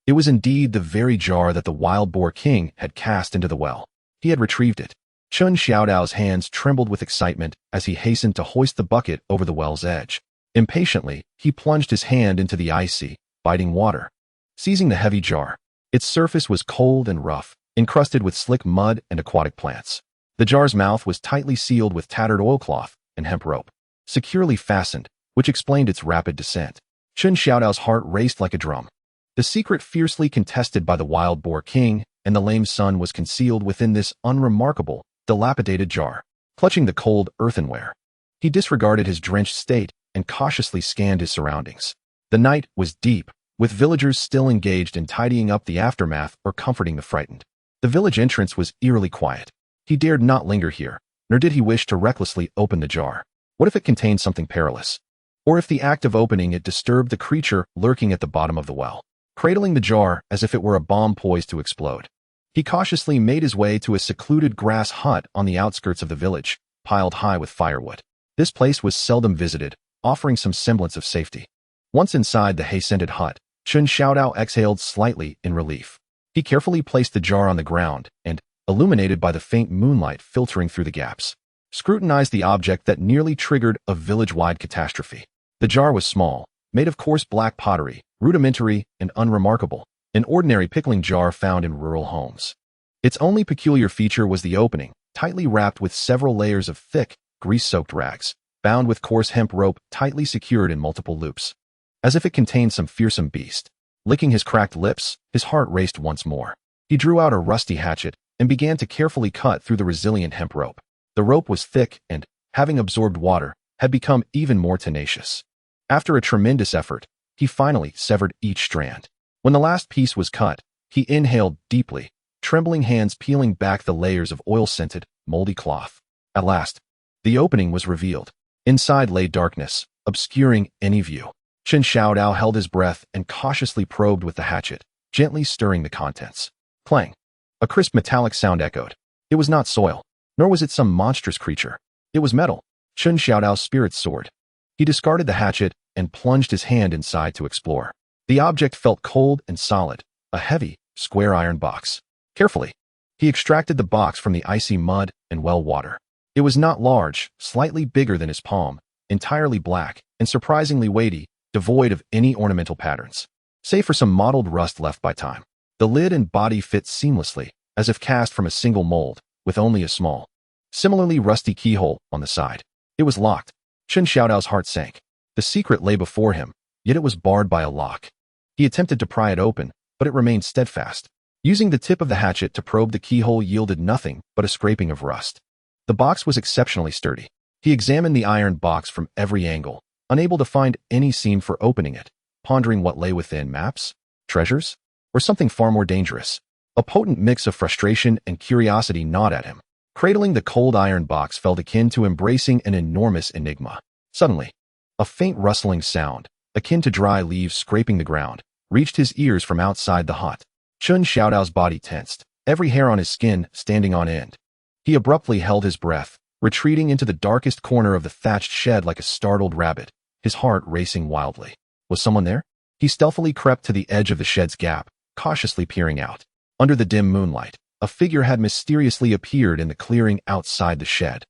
[SPEAKER 2] It was indeed the very jar that the wild boar king had cast into the well. He had retrieved it. Chen Xiao Dao's hands trembled with excitement as he hastened to hoist the bucket over the well's edge. Impatiently, he plunged his hand into the icy, biting water. Seizing the heavy jar, its surface was cold and rough, encrusted with slick mud and aquatic plants. The jar's mouth was tightly sealed with tattered oilcloth and hemp rope, securely fastened, which explained its rapid descent. Chen Xiao Dao's heart raced like a drum. The secret fiercely contested by the wild boar king and the lame son was concealed within this unremarkable, dilapidated jar. Clutching the cold earthenware, he disregarded his drenched state and cautiously scanned his surroundings. The night was deep, with villagers still engaged in tidying up the aftermath or comforting the frightened. The village entrance was eerily quiet. He dared not linger here, nor did he wish to recklessly open the jar. What if it contained something perilous? Or if the act of opening it disturbed the creature lurking at the bottom of the well? Cradling the jar as if it were a bomb poised to explode, he cautiously made his way to a secluded grass hut on the outskirts of the village, piled high with firewood. This place was seldom visited, offering some semblance of safety. Once inside the hay-scented hut, Chen Xiao Dao exhaled slightly in relief. He carefully placed the jar on the ground and, illuminated by the faint moonlight filtering through the gaps, scrutinized the object that nearly triggered a village-wide catastrophe. The jar was small, made of coarse black pottery, rudimentary and unremarkable, an ordinary pickling jar found in rural homes. Its only peculiar feature was the opening, tightly wrapped with several layers of thick, grease-soaked rags, bound with coarse hemp rope tightly secured in multiple loops. As if it contained some fearsome beast. Licking his cracked lips, his heart raced once more. He drew out a rusty hatchet and began to carefully cut through the resilient hemp rope. The rope was thick and, having absorbed water, had become even more tenacious. After a tremendous effort, he finally severed each strand. When the last piece was cut, he inhaled deeply, trembling hands peeling back the layers of oil-scented, moldy cloth. At last, the opening was revealed. Inside lay darkness, obscuring any view. Chen Xiao Dao held his breath and cautiously probed with the hatchet, gently stirring the contents. Clang! A crisp metallic sound echoed. It was not soil, nor was it some monstrous creature. It was metal. Chen Xiao Dao's spirits soared. He discarded the hatchet and plunged his hand inside to explore. The object felt cold and solid, a heavy, square iron box. Carefully, he extracted the box from the icy mud and well water. It was not large, slightly bigger than his palm, entirely black, and surprisingly weighty, devoid of any ornamental patterns, save for some mottled rust left by time. The lid and body fit seamlessly, as if cast from a single mold, with only a small, similarly rusty keyhole on the side. It was locked. Chen Xiao Dao's heart sank. The secret lay before him, yet it was barred by a lock. He attempted to pry it open, but it remained steadfast. Using the tip of the hatchet to probe the keyhole yielded nothing but a scraping of rust. The box was exceptionally sturdy. He examined the iron box from every angle, unable to find any seam for opening it, pondering what lay within: maps, treasures, or something far more dangerous. A potent mix of frustration and curiosity gnawed at him. Cradling the cold iron box felt akin to embracing an enormous enigma. Suddenly, a faint rustling sound, akin to dry leaves scraping the ground, reached his ears from outside the hut. Chen Xiao Dao's body tensed, every hair on his skin standing on end. He abruptly held his breath, retreating into the darkest corner of the thatched shed like a startled rabbit, his heart racing wildly. Was someone there? He stealthily crept to the edge of the shed's gap, cautiously peering out. Under the dim moonlight, a figure had mysteriously appeared in the clearing outside the shed.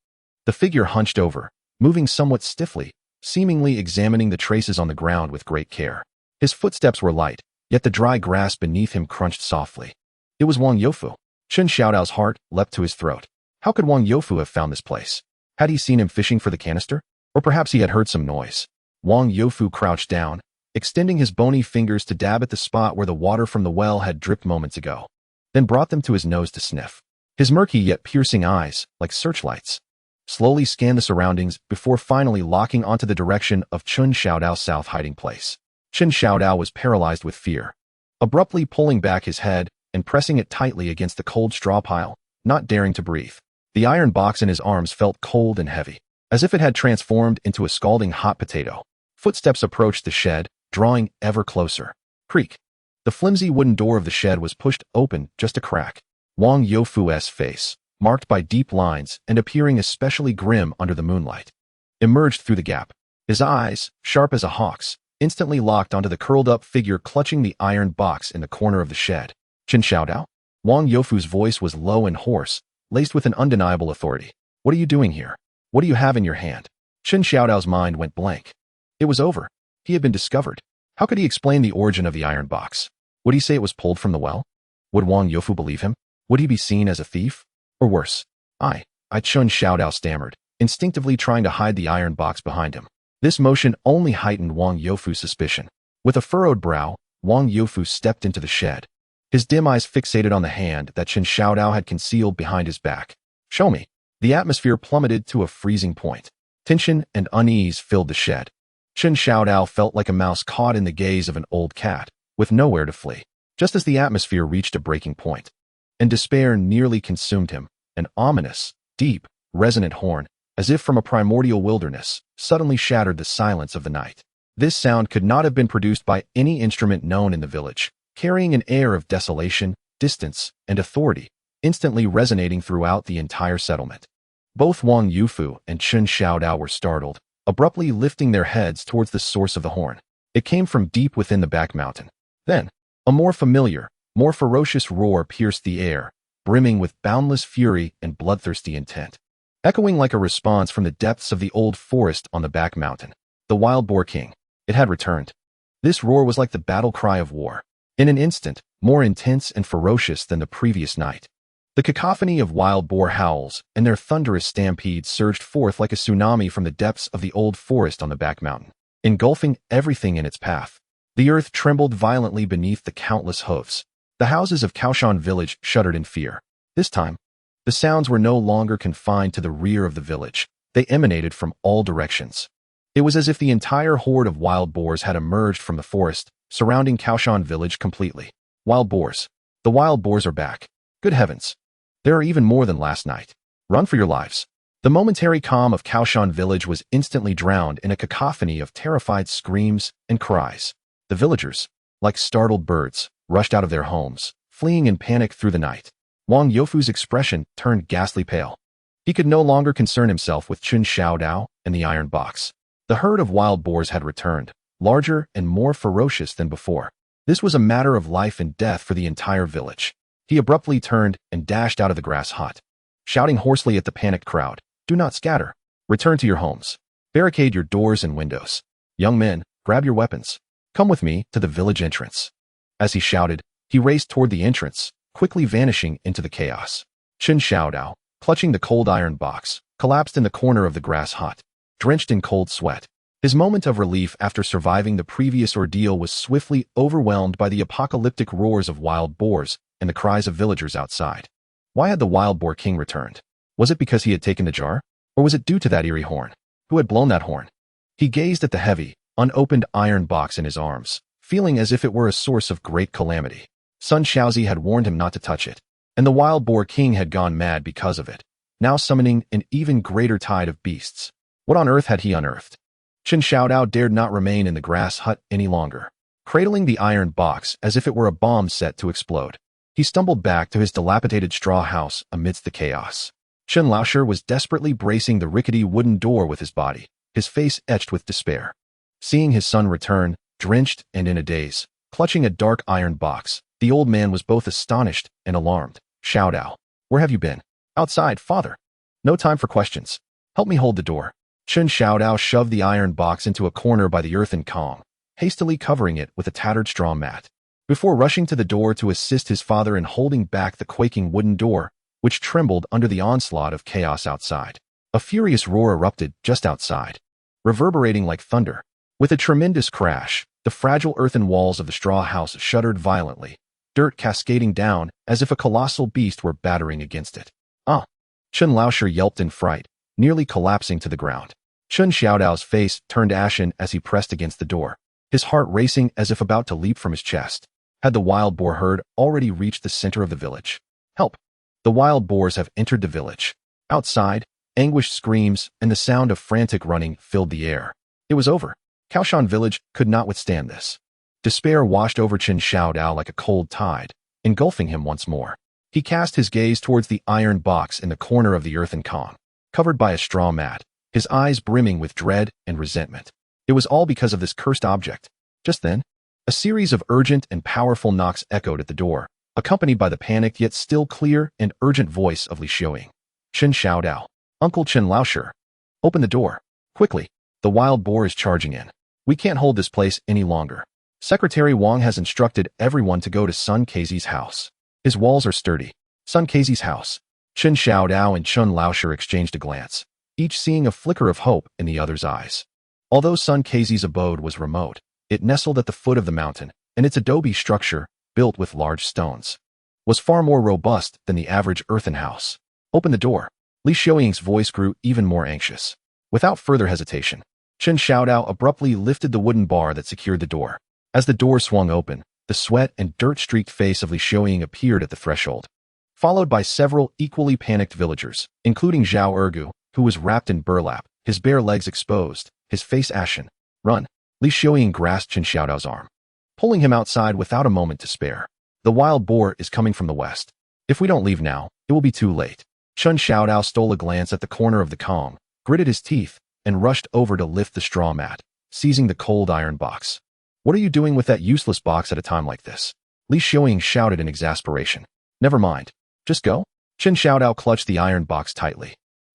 [SPEAKER 2] The figure hunched over, moving somewhat stiffly, seemingly examining the traces on the ground with great care. His footsteps were light, yet the dry grass beneath him crunched softly. It was Wang Youfu. Chen Xiao Dao's heart leapt to his throat. How could Wang Youfu have found this place? Had he seen him fishing for the canister? Or perhaps he had heard some noise. Wang Youfu crouched down, extending his bony fingers to dab at the spot where the water from the well had dripped moments ago, then brought them to his nose to sniff. His murky yet piercing eyes, like searchlights, slowly scanned the surroundings before finally locking onto the direction of Chen Xiao Dao's south hiding place. Chen Xiao Dao was paralyzed with fear, abruptly pulling back his head and pressing it tightly against the cold straw pile, not daring to breathe. The iron box in his arms felt cold and heavy, as if it had transformed into a scalding hot potato. Footsteps approached the shed, drawing ever closer. Creak. The flimsy wooden door of the shed was pushed open just a crack. Wang Youfu's face, marked by deep lines and appearing especially grim under the moonlight, emerged through the gap. His eyes, sharp as a hawk's, instantly locked onto the curled-up figure clutching the iron box in the corner of the shed. Chen Xiao Dao? Wang Youfu's voice was low and hoarse, laced with an undeniable authority. What are you doing here? What do you have in your hand? Chen Xiao Dao's mind went blank. It was over. He had been discovered. How could he explain the origin of the iron box? Would he say it was pulled from the well? Would Wang Youfu believe him? Would he be seen as a thief? Or worse? I Chen Xiao Dao stammered, instinctively trying to hide the iron box behind him. This motion only heightened Wang Youfu's suspicion. With a furrowed brow, Wang Youfu stepped into the shed, his dim eyes fixated on the hand that Chen Xiao Dao had concealed behind his back. Show me. The atmosphere plummeted to a freezing point. Tension and unease filled the shed. Chen Xiao Dao felt like a mouse caught in the gaze of an old cat, with nowhere to flee. Just as the atmosphere reached a breaking point, and despair nearly consumed him, an ominous, deep, resonant horn, as if from a primordial wilderness, suddenly shattered the silence of the night. This sound could not have been produced by any instrument known in the village, carrying an air of desolation, distance, and authority, instantly resonating throughout the entire settlement. Both Wang Youfu and Chen Xiao Dao were startled, abruptly lifting their heads towards the source of the horn. It came from deep within the back mountain. Then, a more familiar, more ferocious roar pierced the air, brimming with boundless fury and bloodthirsty intent. Echoing like a response from the depths of the old forest on the back mountain, the wild boar king. It had returned. This roar was like the battle cry of war. In an instant, more intense and ferocious than the previous night. The cacophony of wild boar howls and their thunderous stampede surged forth like a tsunami from the depths of the old forest on the back mountain, engulfing everything in its path. The earth trembled violently beneath the countless hoofs. The houses of Kao Shan village shuddered in fear. This time, the sounds were no longer confined to the rear of the village. They emanated from all directions. It was as if the entire horde of wild boars had emerged from the forest, surrounding Kao Shan village completely. Wild boars. The wild boars are back. Good heavens. There are even more than last night. Run for your lives. The momentary calm of Kao Shan village was instantly drowned in a cacophony of terrified screams and cries. The villagers, like startled birds, rushed out of their homes, fleeing in panic through the night. Wang Youfu's expression turned ghastly pale. He could no longer concern himself with Chen Xiao Dao and the iron box. The herd of wild boars had returned, larger and more ferocious than before. This was a matter of life and death for the entire village. He abruptly turned and dashed out of the grass hut, shouting hoarsely at the panicked crowd, "Do not scatter. Return to your homes. Barricade your doors and windows. Young men, grab your weapons. Come with me to the village entrance." As he shouted, he raced toward the entrance, quickly vanishing into the chaos. Chen Xiao Dao, clutching the cold iron box, collapsed in the corner of the grass hut, drenched in cold sweat. His moment of relief after surviving the previous ordeal was swiftly overwhelmed by the apocalyptic roars of wild boars and the cries of villagers outside. Why had the wild boar king returned? Was it because he had taken the jar? Or was it due to that eerie horn? Who had blown that horn? He gazed at the heavy, unopened iron box in his arms, feeling as if it were a source of great calamity. Sun Shaozi had warned him not to touch it, and the wild boar king had gone mad because of it, now summoning an even greater tide of beasts. What on earth had he unearthed? Chen Xiao Dao dared not remain in the grass hut any longer. Cradling the iron box as if it were a bomb set to explode, he stumbled back to his dilapidated straw house amidst the chaos. Chen Laosher was desperately bracing the rickety wooden door with his body, his face etched with despair. Seeing his son return, drenched and in a daze, clutching a dark iron box, the old man was both astonished and alarmed. "Xiao Dao, where have you been?" "Outside, father." "No time for questions. Help me hold the door." Chen Xiao Dao shoved the iron box into a corner by the earthen Kong, hastily covering it with a tattered straw mat. Before rushing to the door to assist his father in holding back the quaking wooden door, which trembled under the onslaught of chaos outside. A furious roar erupted just outside, reverberating like thunder. With a tremendous crash, the fragile earthen walls of the straw house shuddered violently, dirt cascading down as if a colossal beast were battering against it. Ah! Chen Laosher yelped in fright, nearly collapsing to the ground. Chen Xiaodao's face turned ashen as he pressed against the door, his heart racing as if about to leap from his chest. Had the wild boar herd already reached the center of the village? Help! The wild boars have entered the village. Outside, anguished screams and the sound of frantic running filled the air. It was over. Kao Shan village could not withstand this. Despair washed over Chen Xiao Dao like a cold tide, engulfing him once more. He cast his gaze towards the iron box in the corner of the earthen Kong, covered by a straw mat, his eyes brimming with dread and resentment. It was all because of this cursed object. Just then, a series of urgent and powerful knocks echoed at the door, accompanied by the panicked yet still clear and urgent voice of Li Xiaoying. Chen Xiao Dao. Uncle Chen Laosher. Open the door. Quickly. The wild boar is charging in. We can't hold this place any longer. Secretary Wang has instructed everyone to go to Sun Keizi's house. His walls are sturdy. Sun Keizi's house. Chen Xiao Dao and Chen Laosher exchanged a glance, each seeing a flicker of hope in the other's eyes. Although Sun Keizi's abode was remote, it nestled at the foot of the mountain, and its adobe structure, built with large stones, was far more robust than the average earthen house. Open the door. Li Xiaoying's voice grew even more anxious. Without further hesitation, Chen Xiaodao abruptly lifted the wooden bar that secured the door. As the door swung open, the sweat and dirt-streaked face of Li Xiaoying appeared at the threshold, followed by several equally panicked villagers, including Zhao Ergu, who was wrapped in burlap, his bare legs exposed, his face ashen. Run! Li Xiaoying grasped Chen Xiaodao's arm, pulling him outside without a moment to spare. The wild boar is coming from the west. If we don't leave now, it will be too late. Chen Xiaodao stole a glance at the corner of the Kong, gritted his teeth, and rushed over to lift the straw mat, seizing the cold iron box. What are you doing with that useless box at a time like this? Li Xiaoying shouted in exasperation. Never mind. Just go. Chen Xiaodao clutched the iron box tightly,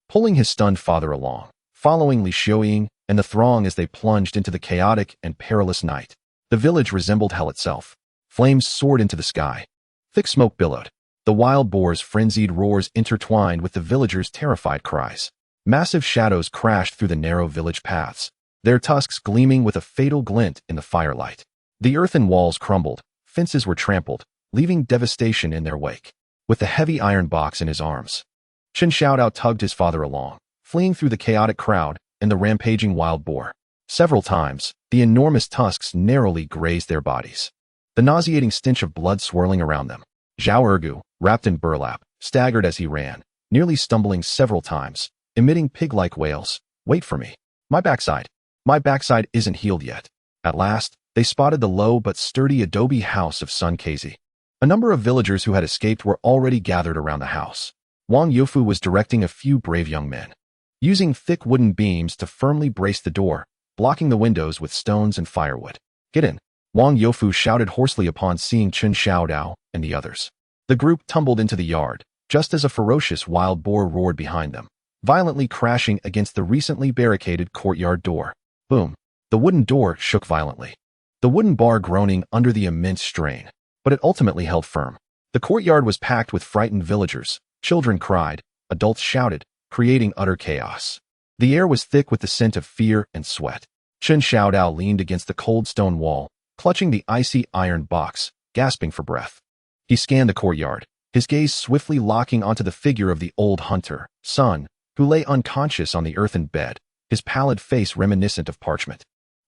[SPEAKER 2] pulling his stunned father along, following Li Xiaoying and the throng as they plunged into the chaotic and perilous night. The village resembled hell itself. Flames soared into the sky. Thick smoke billowed. The wild boar's frenzied roars intertwined with the villagers' terrified cries. Massive shadows crashed through the narrow village paths, their tusks gleaming with a fatal glint in the firelight. The earthen walls crumbled, fences were trampled, leaving devastation in their wake. With the heavy iron box in his arms, Chen Xiaodao tugged his father along, fleeing through the chaotic crowd and the rampaging wild boar. Several times, the enormous tusks narrowly grazed their bodies, the nauseating stench of blood swirling around them. Zhao Ergu, wrapped in burlap, staggered as he ran, nearly stumbling several times, emitting pig-like wails. Wait for me. My backside isn't healed yet. At last, they spotted the low but sturdy adobe house of Sun Keizi. A number of villagers who had escaped were already gathered around the house. Wang Youfu was directing a few brave young men, using thick wooden beams to firmly brace the door, blocking the windows with stones and firewood. Get in. Wang Youfu shouted hoarsely upon seeing Chen Xiaodao and the others. The group tumbled into the yard, just as a ferocious wild boar roared behind them, violently crashing against the recently barricaded courtyard door. Boom. The wooden door shook violently, the wooden bar groaning under the immense strain, but it ultimately held firm. The courtyard was packed with frightened villagers. Children cried, adults shouted, creating utter chaos. The air was thick with the scent of fear and sweat. Chen Xiaodao leaned against the cold stone wall, clutching the icy iron box, gasping for breath. He scanned the courtyard, his gaze swiftly locking onto the figure of the old hunter, Sun, who lay unconscious on the earthen bed, his pallid face reminiscent of parchment.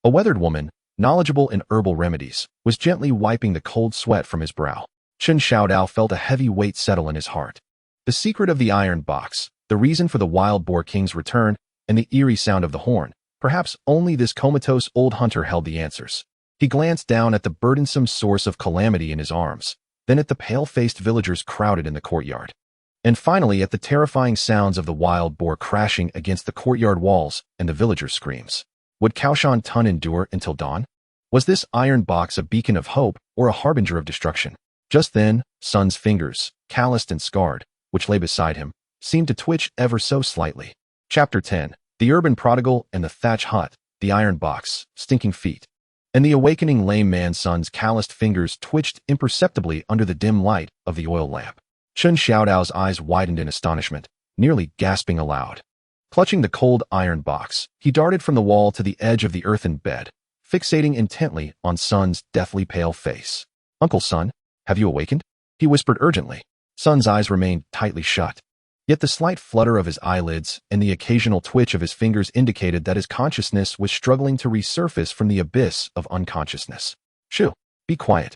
[SPEAKER 2] A weathered woman, knowledgeable in herbal remedies, was gently wiping the cold sweat from his brow. Chen Xiaodao felt a heavy weight settle in his heart. The secret of the iron box, the reason for the wild boar king's return, and the eerie sound of the horn, perhaps only this comatose old hunter held the answers. He glanced down at the burdensome source of calamity in his arms, then at the pale-faced villagers crowded in the courtyard, and finally at the terrifying sounds of the wild boar crashing against the courtyard walls and the villagers' screams. Would Kao Shan Tun endure until dawn? Was this iron box a beacon of hope or a harbinger of destruction? Just then, Sun's fingers, calloused and scarred, which lay beside him, seemed to twitch ever so slightly. Chapter 10. The urban prodigal and the thatched hut, the iron box, stinking feet. And the awakening lame man's son's calloused fingers twitched imperceptibly under the dim light of the oil lamp. Chen Xiao Dao's eyes widened in astonishment, nearly gasping aloud. Clutching the cold iron box, he darted from the wall to the edge of the earthen bed, fixating intently on Sun's deathly pale face. "Uncle Sun, have you awakened?" he whispered urgently. Sun's eyes remained tightly shut. Yet the slight flutter of his eyelids and the occasional twitch of his fingers indicated that his consciousness was struggling to resurface from the abyss of unconsciousness. "Shoo, be quiet.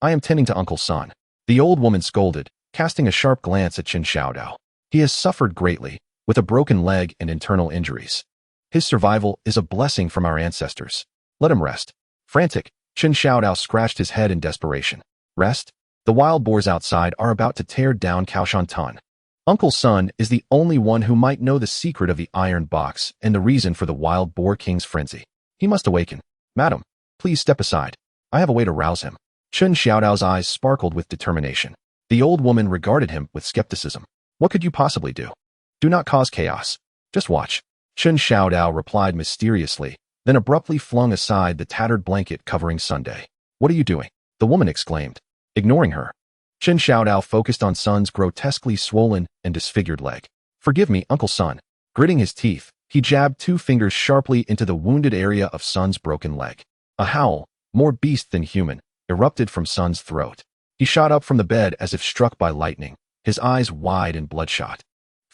[SPEAKER 2] I am tending to Uncle Sun," the old woman scolded, casting a sharp glance at Chen Xiao Dao. "He has suffered greatly, with a broken leg and internal injuries. His survival is a blessing from our ancestors. Let him rest." Frantic, Chen Xiao Dao scratched his head in desperation. "Rest? The wild boars outside are about to tear down Kao Shan Tun. Uncle Sun is the only one who might know the secret of the iron box and the reason for the wild boar king's frenzy. He must awaken. Madam, please step aside. I have a way to rouse him." Chen Xiaodao's eyes sparkled with determination. The old woman regarded him with skepticism. "What could you possibly do? Do not cause chaos. Just watch." Chen Xiaodao replied mysteriously, then abruptly flung aside the tattered blanket covering Sunday. "What are you doing?" the woman exclaimed, ignoring her. Chen Xiaodao focused on Sun's grotesquely swollen and disfigured leg. "Forgive me, Uncle Sun." Gritting his teeth, he jabbed 2 fingers sharply into the wounded area of Sun's broken leg. A howl, more beast than human, erupted from Sun's throat. He shot up from the bed as if struck by lightning, his eyes wide and bloodshot.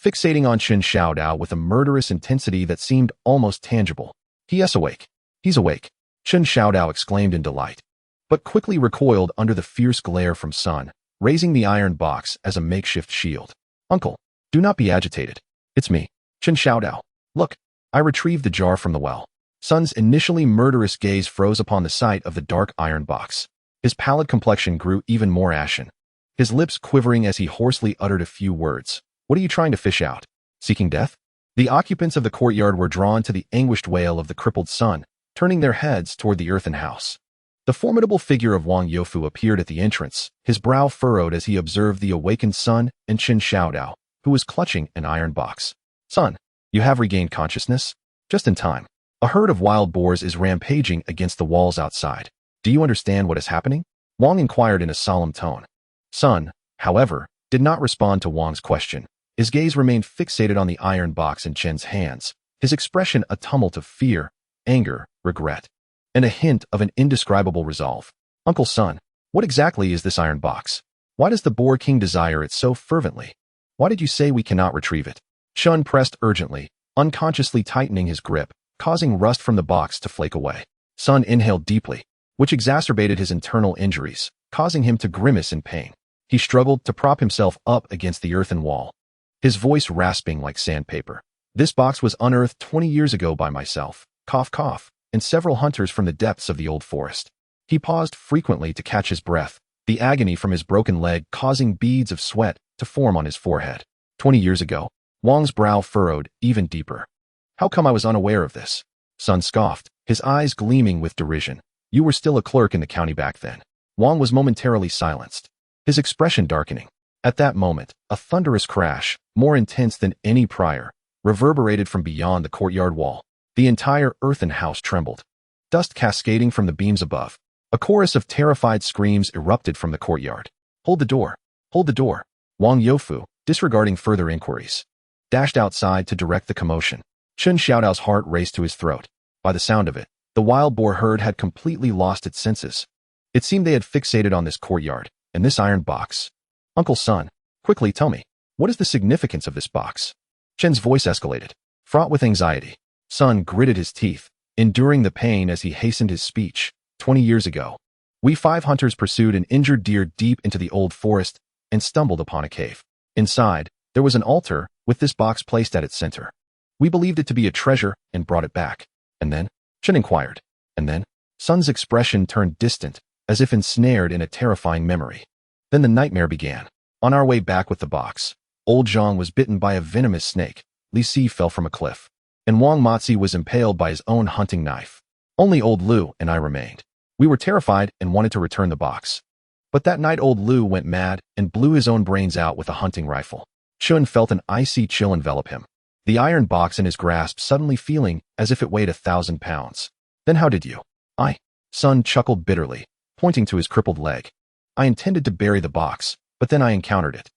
[SPEAKER 2] Fixating on Chen Xiaodao with a murderous intensity that seemed almost tangible. "He is awake. He's awake," Chen Xiaodao exclaimed in delight, but quickly recoiled under the fierce glare from Sun, raising the iron box as a makeshift shield. "Uncle, do not be agitated. It's me, Chen Xiaodao. Look, I retrieved the jar from the well." Sun's initially murderous gaze froze upon the sight of the dark iron box. His pallid complexion grew even more ashen, his lips quivering as he hoarsely uttered a few words. "What are you trying to fish out? Seeking death?" The occupants of the courtyard were drawn to the anguished wail of the crippled Sun, turning their heads toward the earthen house. The formidable figure of Wang Youfu appeared at the entrance, his brow furrowed as he observed the awakened Sun and Chen Xiaodao, who was clutching an iron box. "Sun, you have regained consciousness? Just in time. A herd of wild boars is rampaging against the walls outside. Do you understand what is happening?" Wang inquired in a solemn tone. Sun, however, did not respond to Wang's question. His gaze remained fixated on the iron box in Chen's hands, his expression a tumult of fear, anger, regret, and a hint of an indescribable resolve. "Uncle Sun, what exactly is this iron box? Why does the boar king desire it so fervently? Why did you say we cannot retrieve it?" Shun pressed urgently, unconsciously tightening his grip, causing rust from the box to flake away. Sun inhaled deeply, which exacerbated his internal injuries, causing him to grimace in pain. He struggled to prop himself up against the earthen wall, his voice rasping like sandpaper. "This box was unearthed 20 years ago by myself, cough cough, and several hunters from the depths of the old forest." He paused frequently to catch his breath, the agony from his broken leg causing beads of sweat to form on his forehead. 20 years ago, Wang's brow furrowed even deeper. "How come I was unaware of this?" Sun scoffed, his eyes gleaming with derision. "You were still a clerk in the county back then." Wang was momentarily silenced, his expression darkening. At that moment, a thunderous crash, more intense than any prior, reverberated from beyond the courtyard wall. The entire earthen house trembled, dust cascading from the beams above. A chorus of terrified screams erupted from the courtyard. "Hold the door! Hold the door!" Wang Youfu, disregarding further inquiries, dashed outside to direct the commotion. Chen Xiaodao's heart raced to his throat. By the sound of it, the wild boar herd had completely lost its senses. It seemed they had fixated on this courtyard and this iron box. "Uncle Sun, quickly tell me, what is the significance of this box?" Chen's voice escalated, fraught with anxiety. Sun gritted his teeth, enduring the pain as he hastened his speech. 20 years ago, we 5 hunters pursued an injured deer deep into the old forest and stumbled upon a cave. Inside, there was an altar with this box placed at its center. We believed it to be a treasure and brought it back. And then? Chen inquired. And then? Sun's expression turned distant, as if ensnared in a terrifying memory. Then the nightmare began. On our way back with the box, old Zhang was bitten by a venomous snake, Li Si fell from a cliff, and Wang Matzi was impaled by his own hunting knife. Only old Lu and I remained. We were terrified and wanted to return the box. But that night old Lu went mad and blew his own brains out with a hunting rifle. Chun felt an icy chill envelop him. the iron box in his grasp suddenly feeling as if it weighed 1,000 pounds. Then how did you? Sun chuckled bitterly, pointing to his crippled leg. I intended to bury the box, but then I encountered it.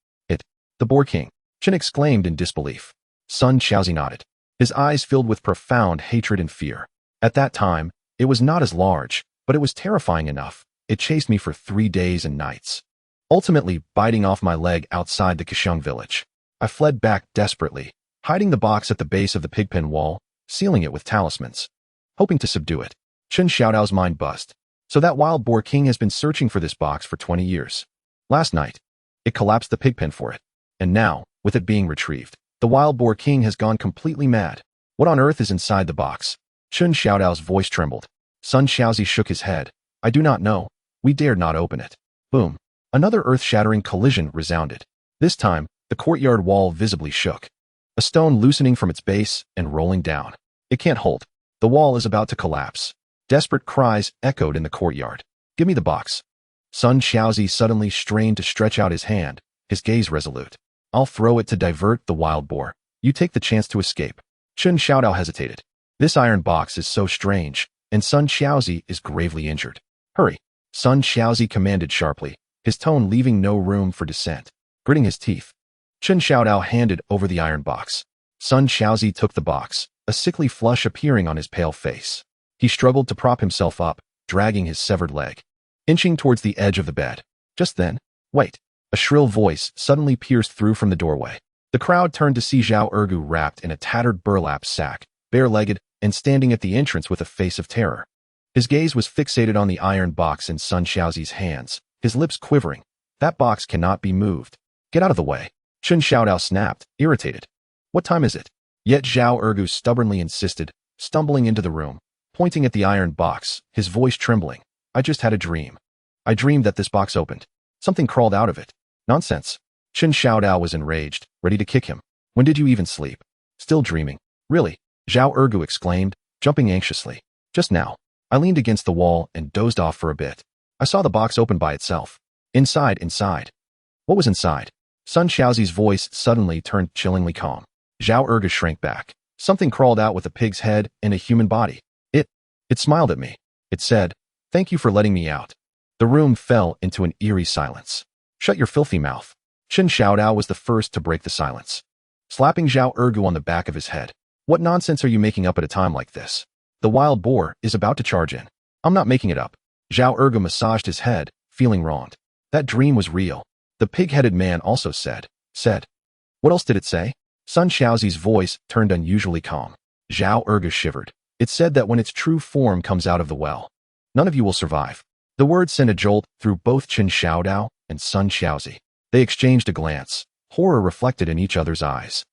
[SPEAKER 2] The Boar King, Chen exclaimed in disbelief. Sun Xiao nodded, his eyes filled with profound hatred and fear. At that time, it was not as large, but it was terrifying enough. It chased me for 3 days and nights, ultimately biting off my leg outside the Kashung village. I fled back desperately, hiding the box at the base of the pigpen wall, sealing it with talismans, hoping to subdue it. Chen Xiao Dao's mind buzzed. So that wild boar king has been searching for this box for 20 years. Last night, it collapsed the pigpen for it. And now, with it being retrieved, the wild boar king has gone completely mad. What on earth is inside the box? Chen Xiao Dao's voice trembled. Sun Xiaozi shook his head. I do not know. We dared not open it. Boom. Another earth-shattering collision resounded. This time, the courtyard wall visibly shook. A stone loosening from its base and rolling down. It can't hold. The wall is about to collapse. Desperate cries echoed in the courtyard. Give me the box. Sun Xiaozi suddenly strained to stretch out his hand, his gaze resolute. I'll throw it to divert the wild boar. You take the chance to escape. Chen Xiaodao hesitated. This iron box is so strange, and Sun Xiaozi is gravely injured. Hurry. Sun Xiaozi commanded sharply, his tone leaving no room for dissent. Gritting his teeth, Chen Xiaodao handed over the iron box. Sun Xiaozi took the box, a sickly flush appearing on his pale face. He struggled to prop himself up, dragging his severed leg, inching towards the edge of the bed. Just then, wait. A shrill voice suddenly pierced through from the doorway. The crowd turned to see Zhao Ergu wrapped in a tattered burlap sack, bare-legged, and standing at the entrance with a face of terror. His gaze was fixated on the iron box in Sun Xiaozi's hands, his lips quivering. That box cannot be moved. Get out of the way. Chen Xiaodao snapped, irritated. What time is it? Yet Zhao Ergu stubbornly insisted, stumbling into the room, pointing at the iron box, his voice trembling. I just had a dream. I dreamed that this box opened. Something crawled out of it. Nonsense. Chen Xiaodao was enraged, ready to kick him. When did you even sleep? Still dreaming. Really? Zhao Ergu exclaimed, jumping anxiously. Just now. I leaned against the wall and dozed off for a bit. I saw the box open by itself. Inside. What was inside? Sun Xiaozi's voice suddenly turned chillingly calm. Zhao Ergu shrank back. Something crawled out with a pig's head and a human body. It smiled at me. It said, "Thank you for letting me out." The room fell into an eerie silence. Shut your filthy mouth. Chen Xiaodao was the first to break the silence, slapping Zhao Ergu on the back of his head. What nonsense are you making up at a time like this? The wild boar is about to charge in. I'm not making it up. Zhao Ergu massaged his head, feeling wronged. That dream was real. The pig-headed man also said. What else did it say? Sun Xiaozi's voice turned unusually calm. Zhao Ergu shivered. It said that when its true form comes out of the well, none of you will survive. The word sent a jolt through both Chen Xiaodao and Sun Xiaozi. They exchanged a glance, horror reflected in each other's eyes.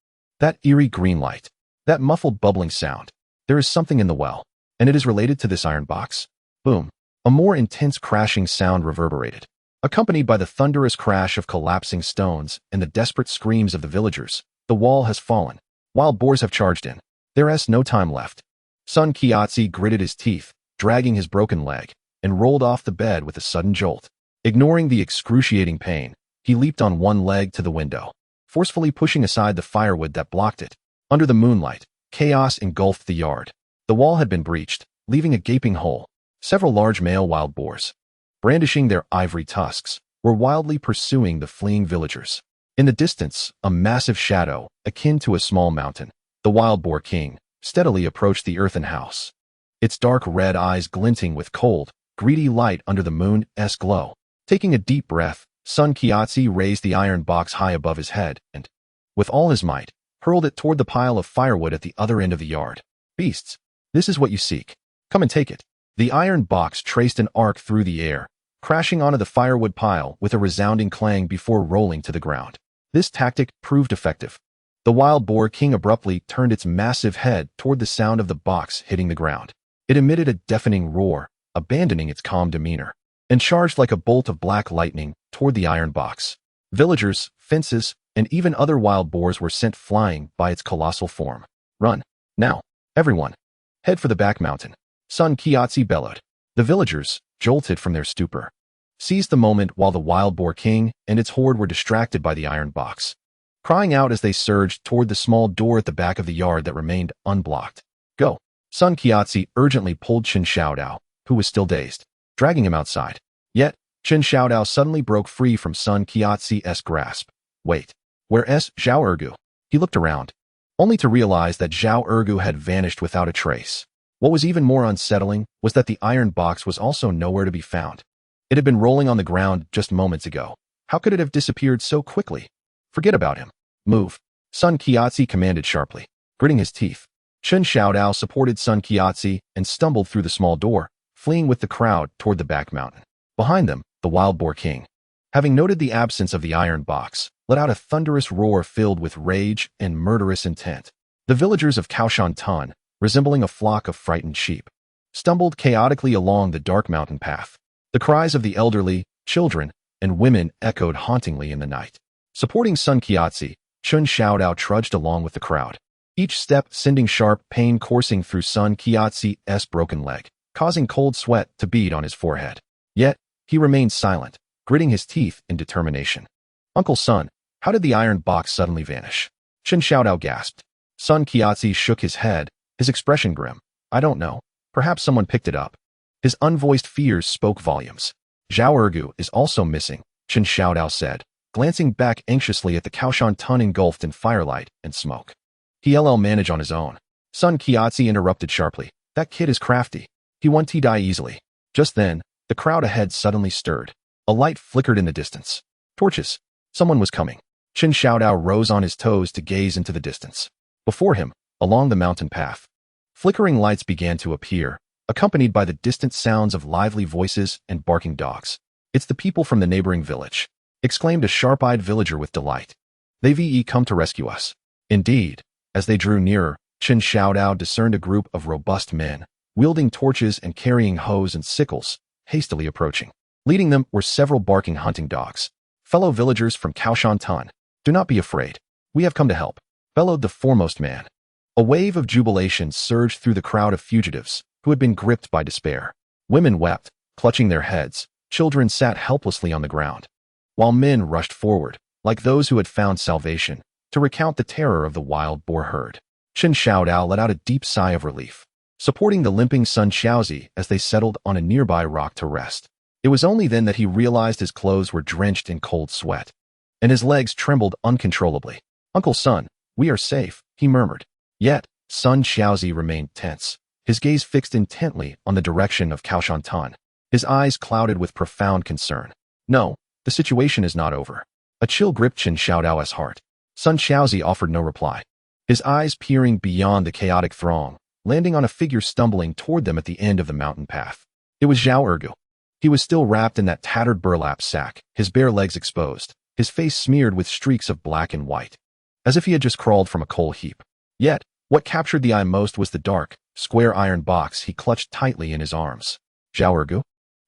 [SPEAKER 2] That eerie green light, that muffled bubbling sound. There is something in the well, and it is related to this iron box. Boom. A more intense crashing sound reverberated, accompanied by the thunderous crash of collapsing stones and the desperate screams of the villagers. The wall has fallen. Wild boars have charged in. There is no time left. Sun Qiaozi gritted his teeth, dragging his broken leg, and rolled off the bed with a sudden jolt. Ignoring the excruciating pain, he leaped on one leg to the window, forcefully pushing aside the firewood that blocked it. Under the moonlight, chaos engulfed the yard. The wall had been breached, leaving a gaping hole. Several large male wild boars, brandishing their ivory tusks, were wildly pursuing the fleeing villagers. In the distance, a massive shadow, akin to a small mountain, the wild boar king, steadily approached the earthen house, its dark red eyes glinting with cold, greedy light under the moon's glow. Taking a deep breath, Sun Qiaozi raised the iron box high above his head and, with all his might, hurled it toward the pile of firewood at the other end of the yard. Beasts, this is what you seek. Come and take it. The iron box traced an arc through the air, crashing onto the firewood pile with a resounding clang before rolling to the ground. This tactic proved effective. The wild boar king abruptly turned its massive head toward the sound of the box hitting the ground. It emitted a deafening roar, abandoning its calm demeanor, and charged like a bolt of black lightning toward the iron box. Villagers, fences, and even other wild boars were sent flying by its colossal form. Run. Now. Everyone. Head for the back mountain. Sun Qiaozi bellowed. The villagers, jolted from their stupor, seized the moment while the wild boar king and its horde were distracted by the iron box. crying out as they surged toward the small door at the back of the yard that remained unblocked. Go! Sun Qianzi urgently pulled Chen Xiao Dao, who was still dazed, dragging him outside. Yet, Chen Xiao Dao suddenly broke free from Sun Qianzi's grasp. Wait, where's Zhao Ergu? He looked around, only to realize that Zhao Ergu had vanished without a trace. What was even more unsettling was that the iron box was also nowhere to be found. It had been rolling on the ground just moments ago. How could it have disappeared so quickly? Forget about him. Move. Sun Qianzi commanded sharply, gritting his teeth. Chen Xiao Dao supported Sun Qianzi and stumbled through the small door, fleeing with the crowd toward the back mountain. Behind them, the wild boar king, having noted the absence of the iron box, let out a thunderous roar filled with rage and murderous intent. The villagers of Kao Shan Tun, resembling a flock of frightened sheep, stumbled chaotically along the dark mountain path. The cries of the elderly, children, and women echoed hauntingly in the night. Supporting Sun Qianzi, Chen Xiao Dao trudged along with the crowd, each step sending sharp pain coursing through Sun Qianzi's broken leg, causing cold sweat to bead on his forehead. Yet, he remained silent, gritting his teeth in determination. Uncle Sun, how did the iron box suddenly vanish? Chen Xiao Dao gasped. Sun Qianzi shook his head, his expression grim. I don't know. Perhaps someone picked it up. His unvoiced fears spoke volumes. Zhao Ergu is also missing, Chen Xiao Dao said, glancing back anxiously at the Kao Shan Tun engulfed in firelight and smoke. He'll manage on his own. Sun Qianzi interrupted sharply. That kid is crafty. He won't die easily. Just then, the crowd ahead suddenly stirred. A light flickered in the distance. Torches. Someone was coming. Chen Xiao Dao rose on his toes to gaze into the distance. Before him, along the mountain path, flickering lights began to appear, accompanied by the distant sounds of lively voices and barking dogs. It's the people from the neighboring village, exclaimed a sharp-eyed villager with delight. They've come to rescue us. Indeed, as they drew nearer, Chen Xiao Dao discerned a group of robust men, wielding torches and carrying hoes and sickles, hastily approaching. Leading them were several barking hunting dogs. Fellow villagers from Kao Shan Tun, do not be afraid. We have come to help, bellowed the foremost man. A wave of jubilation surged through the crowd of fugitives who had been gripped by despair. Women wept, clutching their heads. Children sat helplessly on the ground, while men rushed forward, like those who had found salvation, to recount the terror of the wild boar herd. Chen Xiao Dao let out a deep sigh of relief, supporting the limping Sun Xiaozi as they settled on a nearby rock to rest. It was only then that he realized his clothes were drenched in cold sweat, and his legs trembled uncontrollably. Uncle Sun, we are safe, he murmured. Yet, Sun Xiaozi remained tense, his gaze fixed intently on the direction of Kao Shan Tun, his eyes clouded with profound concern. No, the situation is not over. A chill gripped Chen Xiao Dao's heart. Sun Xiaozi offered no reply, his eyes peering beyond the chaotic throng, landing on a figure stumbling toward them at the end of the mountain path. It was Zhao Ergu. He was still wrapped in that tattered burlap sack, his bare legs exposed, his face smeared with streaks of black and white, as if he had just crawled from a coal heap. Yet, what captured the eye most was the dark, square iron box he clutched tightly in his arms. Zhao Ergu?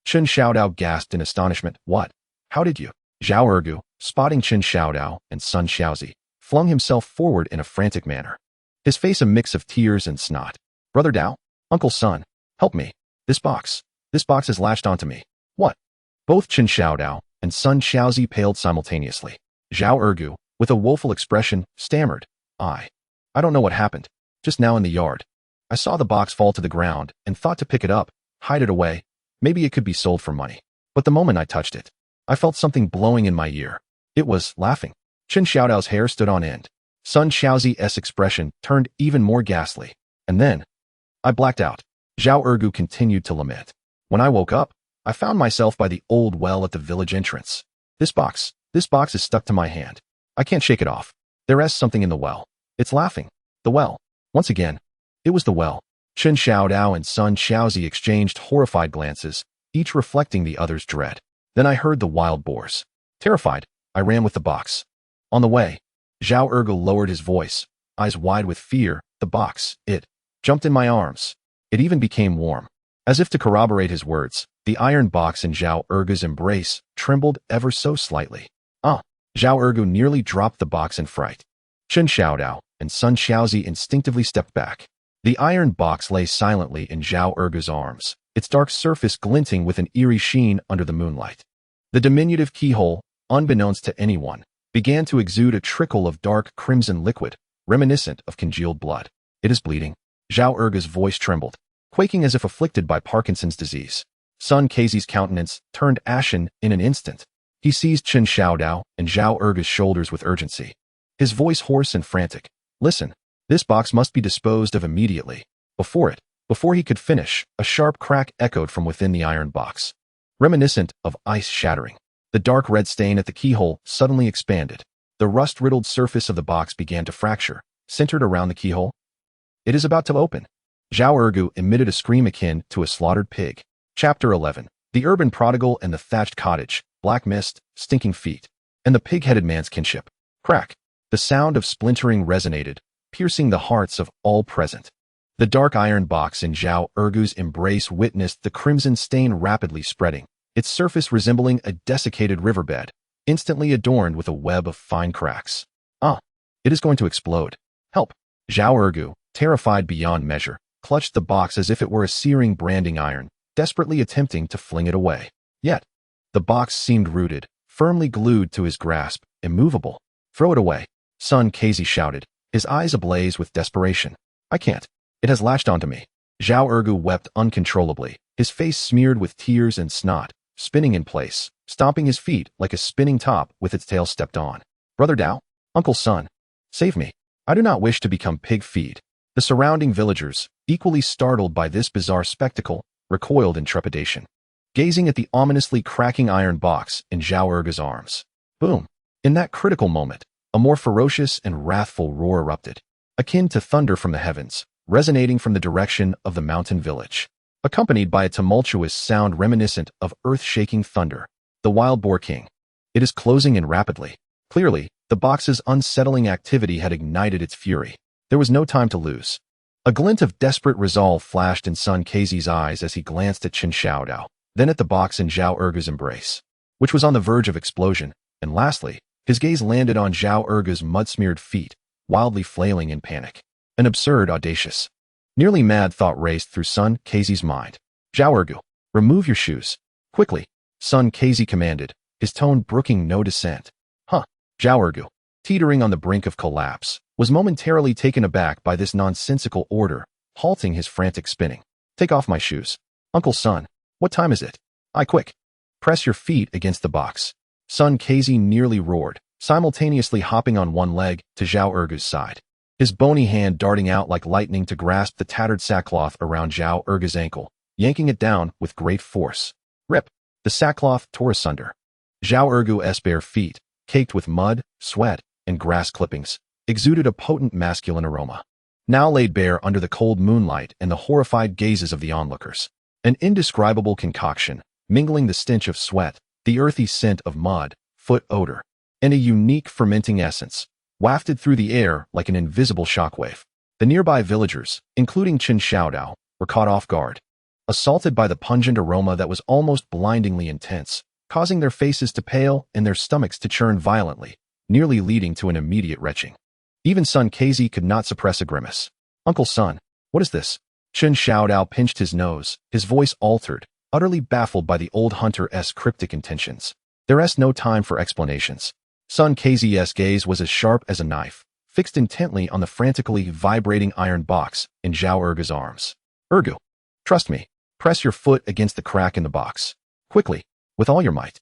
[SPEAKER 2] Chen Xiao Dao gasped in astonishment. What? How did you? Zhao Ergu, spotting Chen Xiao Dao and Sun Xiaozi, flung himself forward in a frantic manner, his face a mix of tears and snot. Brother Dao? Uncle Sun, help me. This box is latched onto me. What? Both Chen Xiao Dao and Sun Xiaozi paled simultaneously. Zhao Ergu, with a woeful expression, stammered. I don't know what happened. Just now in the yard, I saw the box fall to the ground and thought to pick it up, hide it away. Maybe it could be sold for money. But the moment I touched it, I felt something blowing in my ear. It was laughing. Chen Xiao Dao's hair stood on end. Sun Xiaozi's expression turned even more ghastly. And then, I blacked out. Zhao Ergu continued to lament. When I woke up, I found myself by the old well at the village entrance. This box is stuck to my hand. I can't shake it off. There is something in the well. It's laughing. The well. Once again, it was the well. Chen Xiao Dao and Sun Xiaozi exchanged horrified glances, each reflecting the other's dread. Then I heard the wild boars. Terrified, I ran with the box. On the way, Zhao Ergu lowered his voice, eyes wide with fear. The box, it jumped in my arms. It even became warm. As if to corroborate his words, the iron box in Zhao Ergu's embrace trembled ever so slightly. Zhao Ergu nearly dropped the box in fright. Chen Xiao Dao and Sun Xiaozi instinctively stepped back. The iron box lay silently in Zhao Ergu's arms, its dark surface glinting with an eerie sheen under the moonlight. The diminutive keyhole, unbeknownst to anyone, began to exude a trickle of dark crimson liquid, reminiscent of congealed blood. It is bleeding. Zhao Erge's voice trembled, quaking as if afflicted by Parkinson's disease. Sun Keizi's countenance turned ashen in an instant. He seized Chen Xiao Dao and Zhao Erge's shoulders with urgency. His voice hoarse and frantic. Listen, this box must be disposed of immediately. Before he could finish, a sharp crack echoed from within the iron box, reminiscent of ice shattering. The dark red stain at the keyhole suddenly expanded. The rust-riddled surface of the box began to fracture, centered around the keyhole. It is about to open. Zhao Ergu emitted a scream akin to a slaughtered pig. Chapter 11. The urban prodigal and the thatched cottage, black mist, stinking feet, and the pig-headed man's kinship. Crack. The sound of splintering resonated, piercing the hearts of all present. The dark iron box in Zhao Ergu's embrace witnessed the crimson stain rapidly spreading, its surface resembling a desiccated riverbed, instantly adorned with a web of fine cracks. It is going to explode. Help! Zhao Ergu, terrified beyond measure, clutched the box as if it were a searing branding iron, desperately attempting to fling it away. Yet, the box seemed rooted, firmly glued to his grasp, immovable. Throw it away, Sun Keizi shouted, his eyes ablaze with desperation. I can't. It has latched onto me. Zhao Ergu wept uncontrollably, his face smeared with tears and snot, spinning in place, stomping his feet like a spinning top with its tail stepped on. Brother Dao? Uncle Sun? Save me. I do not wish to become pig feed. The surrounding villagers, equally startled by this bizarre spectacle, recoiled in trepidation, gazing at the ominously cracking iron box in Zhao Ergu's arms. Boom! In that critical moment, a more ferocious and wrathful roar erupted, akin to thunder from the heavens, resonating from the direction of the mountain village, accompanied by a tumultuous sound reminiscent of earth-shaking thunder. The wild boar king. It is closing in rapidly. Clearly, the box's unsettling activity had ignited its fury. There was no time to lose. A glint of desperate resolve flashed in Sun Keizi's eyes as he glanced at Chen Xiao Dao, then at the box in Zhao Ergu's embrace, which was on the verge of explosion, and lastly, his gaze landed on Zhao Ergu's mud-smeared feet, wildly flailing in panic. An absurd, audacious, nearly mad thought raced through Sun Keizi's mind. Zhao Ergu, remove your shoes. Quickly, Sun Keizi commanded, his tone brooking no dissent. Zhao Ergu, teetering on the brink of collapse, was momentarily taken aback by this nonsensical order, halting his frantic spinning. Take off my shoes. Uncle Sun, what time is it? Quick. Press your feet against the box. Sun Keizi nearly roared, simultaneously hopping on one leg to Zhao Ergu's side, his bony hand darting out like lightning to grasp the tattered sackcloth around Zhao Ergu's ankle, yanking it down with great force. Rip! The sackcloth tore asunder. Zhao Ergu's bare feet, caked with mud, sweat, and grass clippings, exuded a potent masculine aroma, now laid bare under the cold moonlight and the horrified gazes of the onlookers. An indescribable concoction, mingling the stench of sweat, the earthy scent of mud, foot odor, and a unique fermenting essence, wafted through the air like an invisible shockwave. The nearby villagers, including Chen Xiao Dao, were caught off guard, assaulted by the pungent aroma that was almost blindingly intense, causing their faces to pale and their stomachs to churn violently, nearly leading to an immediate retching. Even Sun Keizi could not suppress a grimace. Uncle Sun, what is this? Chen Xiao Dao pinched his nose, his voice altered, utterly baffled by the old hunter's cryptic intentions. There's no time for explanations. Sun Keizi's gaze was as sharp as a knife, fixed intently on the frantically vibrating iron box in Zhao Ergu's arms. Ergu, trust me. Press your foot against the crack in the box. Quickly. With all your might.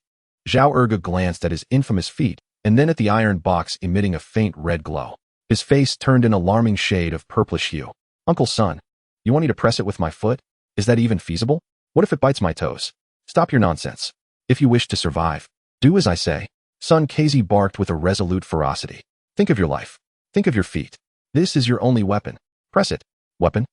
[SPEAKER 2] Zhao Ergu glanced at his infamous feet, and then at the iron box emitting a faint red glow. His face turned an alarming shade of purplish hue. Uncle Sun, you want me to press it with my foot? Is that even feasible? What if it bites my toes? Stop your nonsense. If you wish to survive, do as I say. Sun Keizi barked with a resolute ferocity. Think of your life. Think of your feet. This is your only weapon. Press it. Weapon?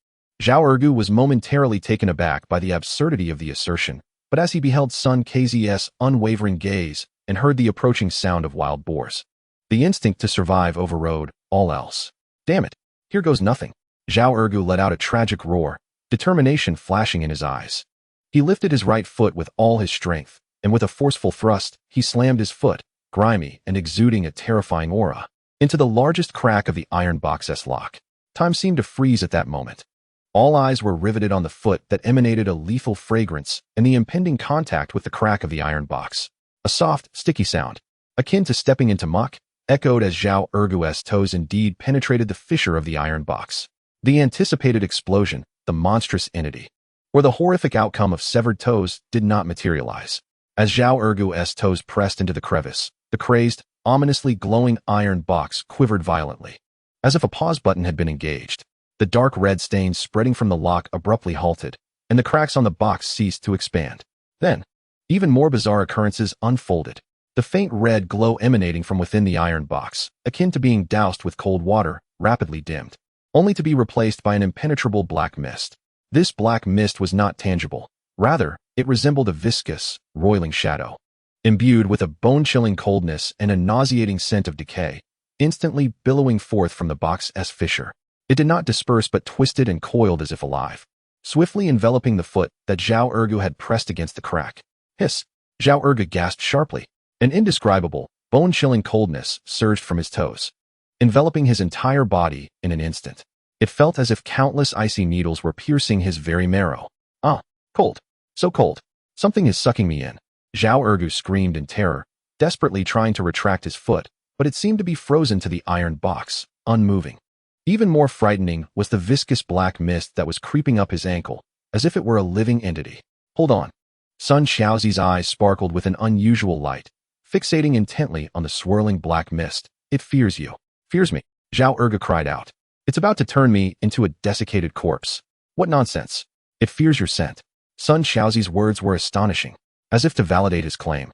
[SPEAKER 2] Zhao Ergu was momentarily taken aback by the absurdity of the assertion, but as he beheld Sun Keizi's unwavering gaze and heard the approaching sound of wild boars, the instinct to survive overrode all else. Damn it, here goes nothing. Zhao Ergu let out a tragic roar, determination flashing in his eyes. He lifted his right foot with all his strength, and with a forceful thrust, he slammed his foot, grimy and exuding a terrifying aura, into the largest crack of the iron box's lock. Time seemed to freeze at that moment. All eyes were riveted on the foot that emanated a lethal fragrance and the impending contact with the crack of the iron box. A soft, sticky sound, akin to stepping into muck, echoed as Zhao Ergu's toes indeed penetrated the fissure of the iron box. The anticipated explosion, the monstrous entity, or the horrific outcome of severed toes did not materialize. As Zhao Ergu's toes pressed into the crevice, the crazed, ominously glowing iron box quivered violently, as if a pause button had been engaged. The dark red stains spreading from the lock abruptly halted, and the cracks on the box ceased to expand. Then, even more bizarre occurrences unfolded. The faint red glow emanating from within the iron box, akin to being doused with cold water, rapidly dimmed, only to be replaced by an impenetrable black mist. This black mist was not tangible. Rather, it resembled a viscous, roiling shadow, imbued with a bone-chilling coldness and a nauseating scent of decay, instantly billowing forth from the box's fissure. It did not disperse but twisted and coiled as if alive, swiftly enveloping the foot that Zhao Ergu had pressed against the crack. Hiss! Zhao Ergu gasped sharply. An indescribable, bone-chilling coldness surged from his toes, enveloping his entire body in an instant. It felt as if countless icy needles were piercing his very marrow. Ah, cold. So cold. Something is sucking me in. Zhao Ergu screamed in terror, desperately trying to retract his foot, but it seemed to be frozen to the iron box, unmoving. Even more frightening was the viscous black mist that was creeping up his ankle, as if it were a living entity. Hold on. Sun Xiaozi's eyes sparkled with an unusual light, fixating intently on the swirling black mist. It fears you. Fears me, Zhao Ergu cried out. It's about to turn me into a desiccated corpse. What nonsense. It fears your scent. Sun Xiaozi's words were astonishing, as if to validate his claim.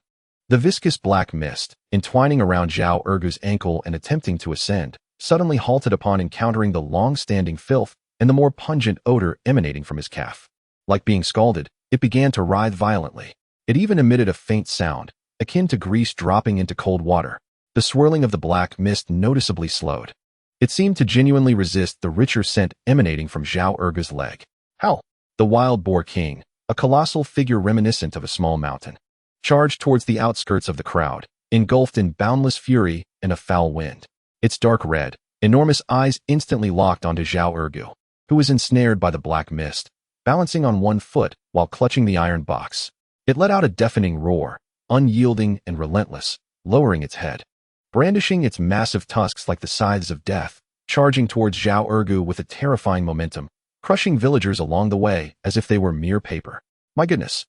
[SPEAKER 2] The viscous black mist, entwining around Zhao Ergu's ankle and attempting to ascend, suddenly halted upon encountering the long-standing filth and the more pungent odor emanating from his calf. Like being scalded, it began to writhe violently. It even emitted a faint sound, akin to grease dropping into cold water. The swirling of the black mist noticeably slowed. It seemed to genuinely resist the richer scent emanating from Zhao Ergu's leg. How? The wild boar king, a colossal figure reminiscent of a small mountain, charged towards the outskirts of the crowd, engulfed in boundless fury and a foul wind. Its dark red, enormous eyes instantly locked onto Zhao Ergu, who was ensnared by the black mist, balancing on one foot while clutching the iron box. It let out a deafening roar, unyielding and relentless, lowering its head, brandishing its massive tusks like the scythes of death, charging towards Zhao Ergu with a terrifying momentum, crushing villagers along the way as if they were mere paper. My goodness!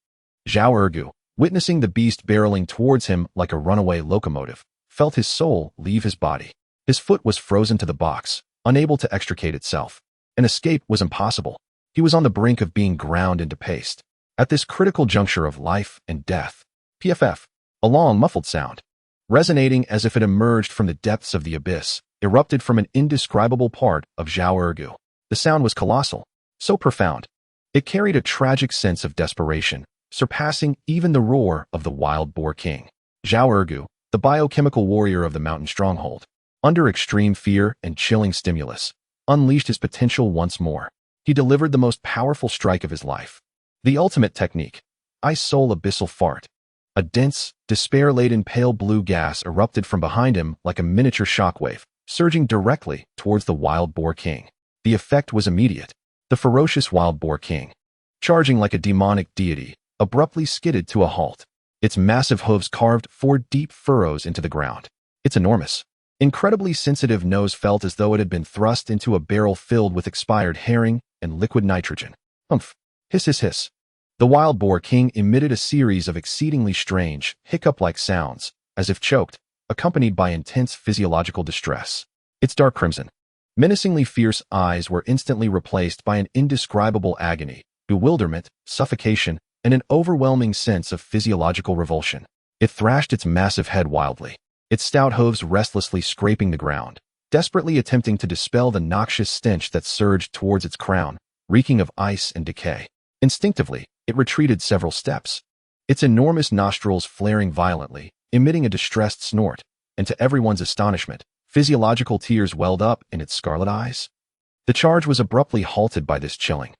[SPEAKER 2] Zhao Ergu, witnessing the beast barreling towards him like a runaway locomotive, felt his soul leave his body. His foot was frozen to the box, unable to extricate itself. An escape was impossible. He was on the brink of being ground into paste. At this critical juncture of life and death, PFF, a long muffled sound, resonating as if it emerged from the depths of the abyss, erupted from an indescribable part of Zhao Ergu. The sound was colossal, so profound. It carried a tragic sense of desperation, surpassing even the roar of the wild boar king. Zhao Ergu, the biochemical warrior of the mountain stronghold, under extreme fear and chilling stimulus, unleashed his potential once more. He delivered the most powerful strike of his life. The ultimate technique, ice soul abyssal fart. A dense, despair-laden pale blue gas erupted from behind him like a miniature shockwave, surging directly towards the wild boar king. The effect was immediate. The ferocious wild boar king, charging like a demonic deity, abruptly skidded to a halt. Its massive hooves carved 4 deep furrows into the ground. Its enormous, incredibly sensitive nose felt as though it had been thrust into a barrel filled with expired herring and liquid nitrogen. Humph! Hiss hiss hiss. The wild boar king emitted a series of exceedingly strange, hiccup-like sounds, as if choked, accompanied by intense physiological distress. Its dark crimson, menacingly fierce eyes were instantly replaced by an indescribable agony, bewilderment, suffocation, and an overwhelming sense of physiological revulsion. It thrashed its massive head wildly, its stout hooves restlessly scraping the ground, desperately attempting to dispel the noxious stench that surged towards its crown, reeking of ice and decay. Instinctively, it retreated several steps, its enormous nostrils flaring violently, emitting a distressed snort, and to everyone's astonishment, physiological tears welled up in its scarlet eyes. The charge was abruptly halted by this chilling,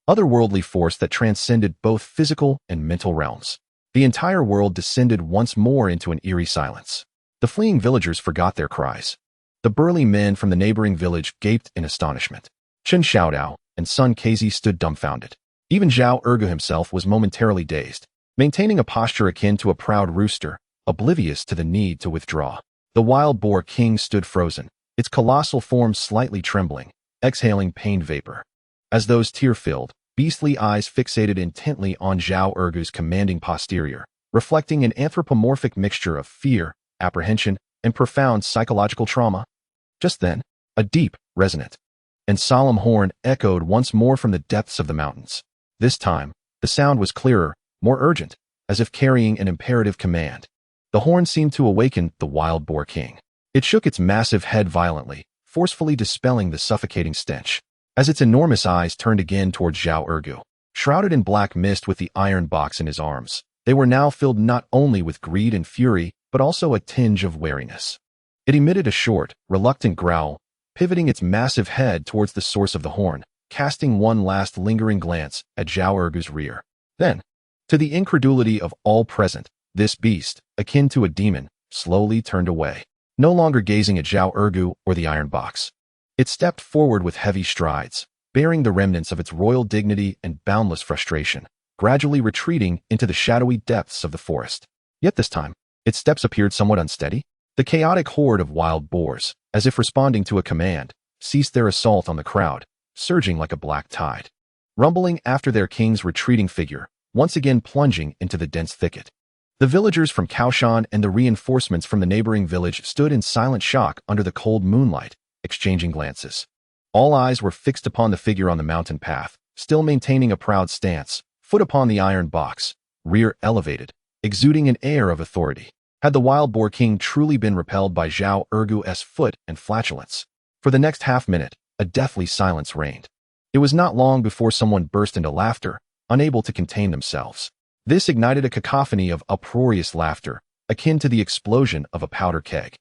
[SPEAKER 2] otherworldly force that transcended both physical and mental realms. The entire world descended once more into an eerie silence. The fleeing villagers forgot their cries. The burly men from the neighboring village gaped in astonishment. Chen Xiao Dao and Sun Kezi stood dumbfounded. Even Zhao Ergu himself was momentarily dazed, maintaining a posture akin to a proud rooster, oblivious to the need to withdraw. The wild boar king stood frozen, its colossal form slightly trembling, exhaling pained vapor. As those tear-filled, beastly eyes fixated intently on Zhao Ergu's commanding posterior, reflecting an anthropomorphic mixture of fear, apprehension, and profound psychological trauma. Just then, a deep, resonant, and solemn horn echoed once more from the depths of the mountains. This time, the sound was clearer, more urgent, as if carrying an imperative command. The horn seemed to awaken the wild boar king. It shook its massive head violently, forcefully dispelling the suffocating stench. As its enormous eyes turned again toward Zhao Ergu, shrouded in black mist with the iron box in his arms, they were now filled not only with greed and fury, but also a tinge of wariness. It emitted a short, reluctant growl, pivoting its massive head towards the source of the horn, casting one last lingering glance at Zhao Ergu's rear. Then, to the incredulity of all present, this beast, akin to a demon, slowly turned away, no longer gazing at Zhao Ergu or the iron box. It stepped forward with heavy strides, bearing the remnants of its royal dignity and boundless frustration, gradually retreating into the shadowy depths of the forest. Yet this time, its steps appeared somewhat unsteady. The chaotic horde of wild boars, as if responding to a command, ceased their assault on the crowd, surging like a black tide, rumbling after their king's retreating figure, once again plunging into the dense thicket. The villagers from Kao Shan and the reinforcements from the neighboring village stood in silent shock under the cold moonlight, exchanging glances. All eyes were fixed upon the figure on the mountain path, still maintaining a proud stance, foot upon the iron box, rear elevated, exuding an air of authority. Had the wild boar king truly been repelled by Zhao Ergu's foot and flatulence? For the next half-minute, a deathly silence reigned. It was not long before someone burst into laughter, unable to contain themselves. This ignited a cacophony of uproarious laughter, akin to the explosion of a powder keg,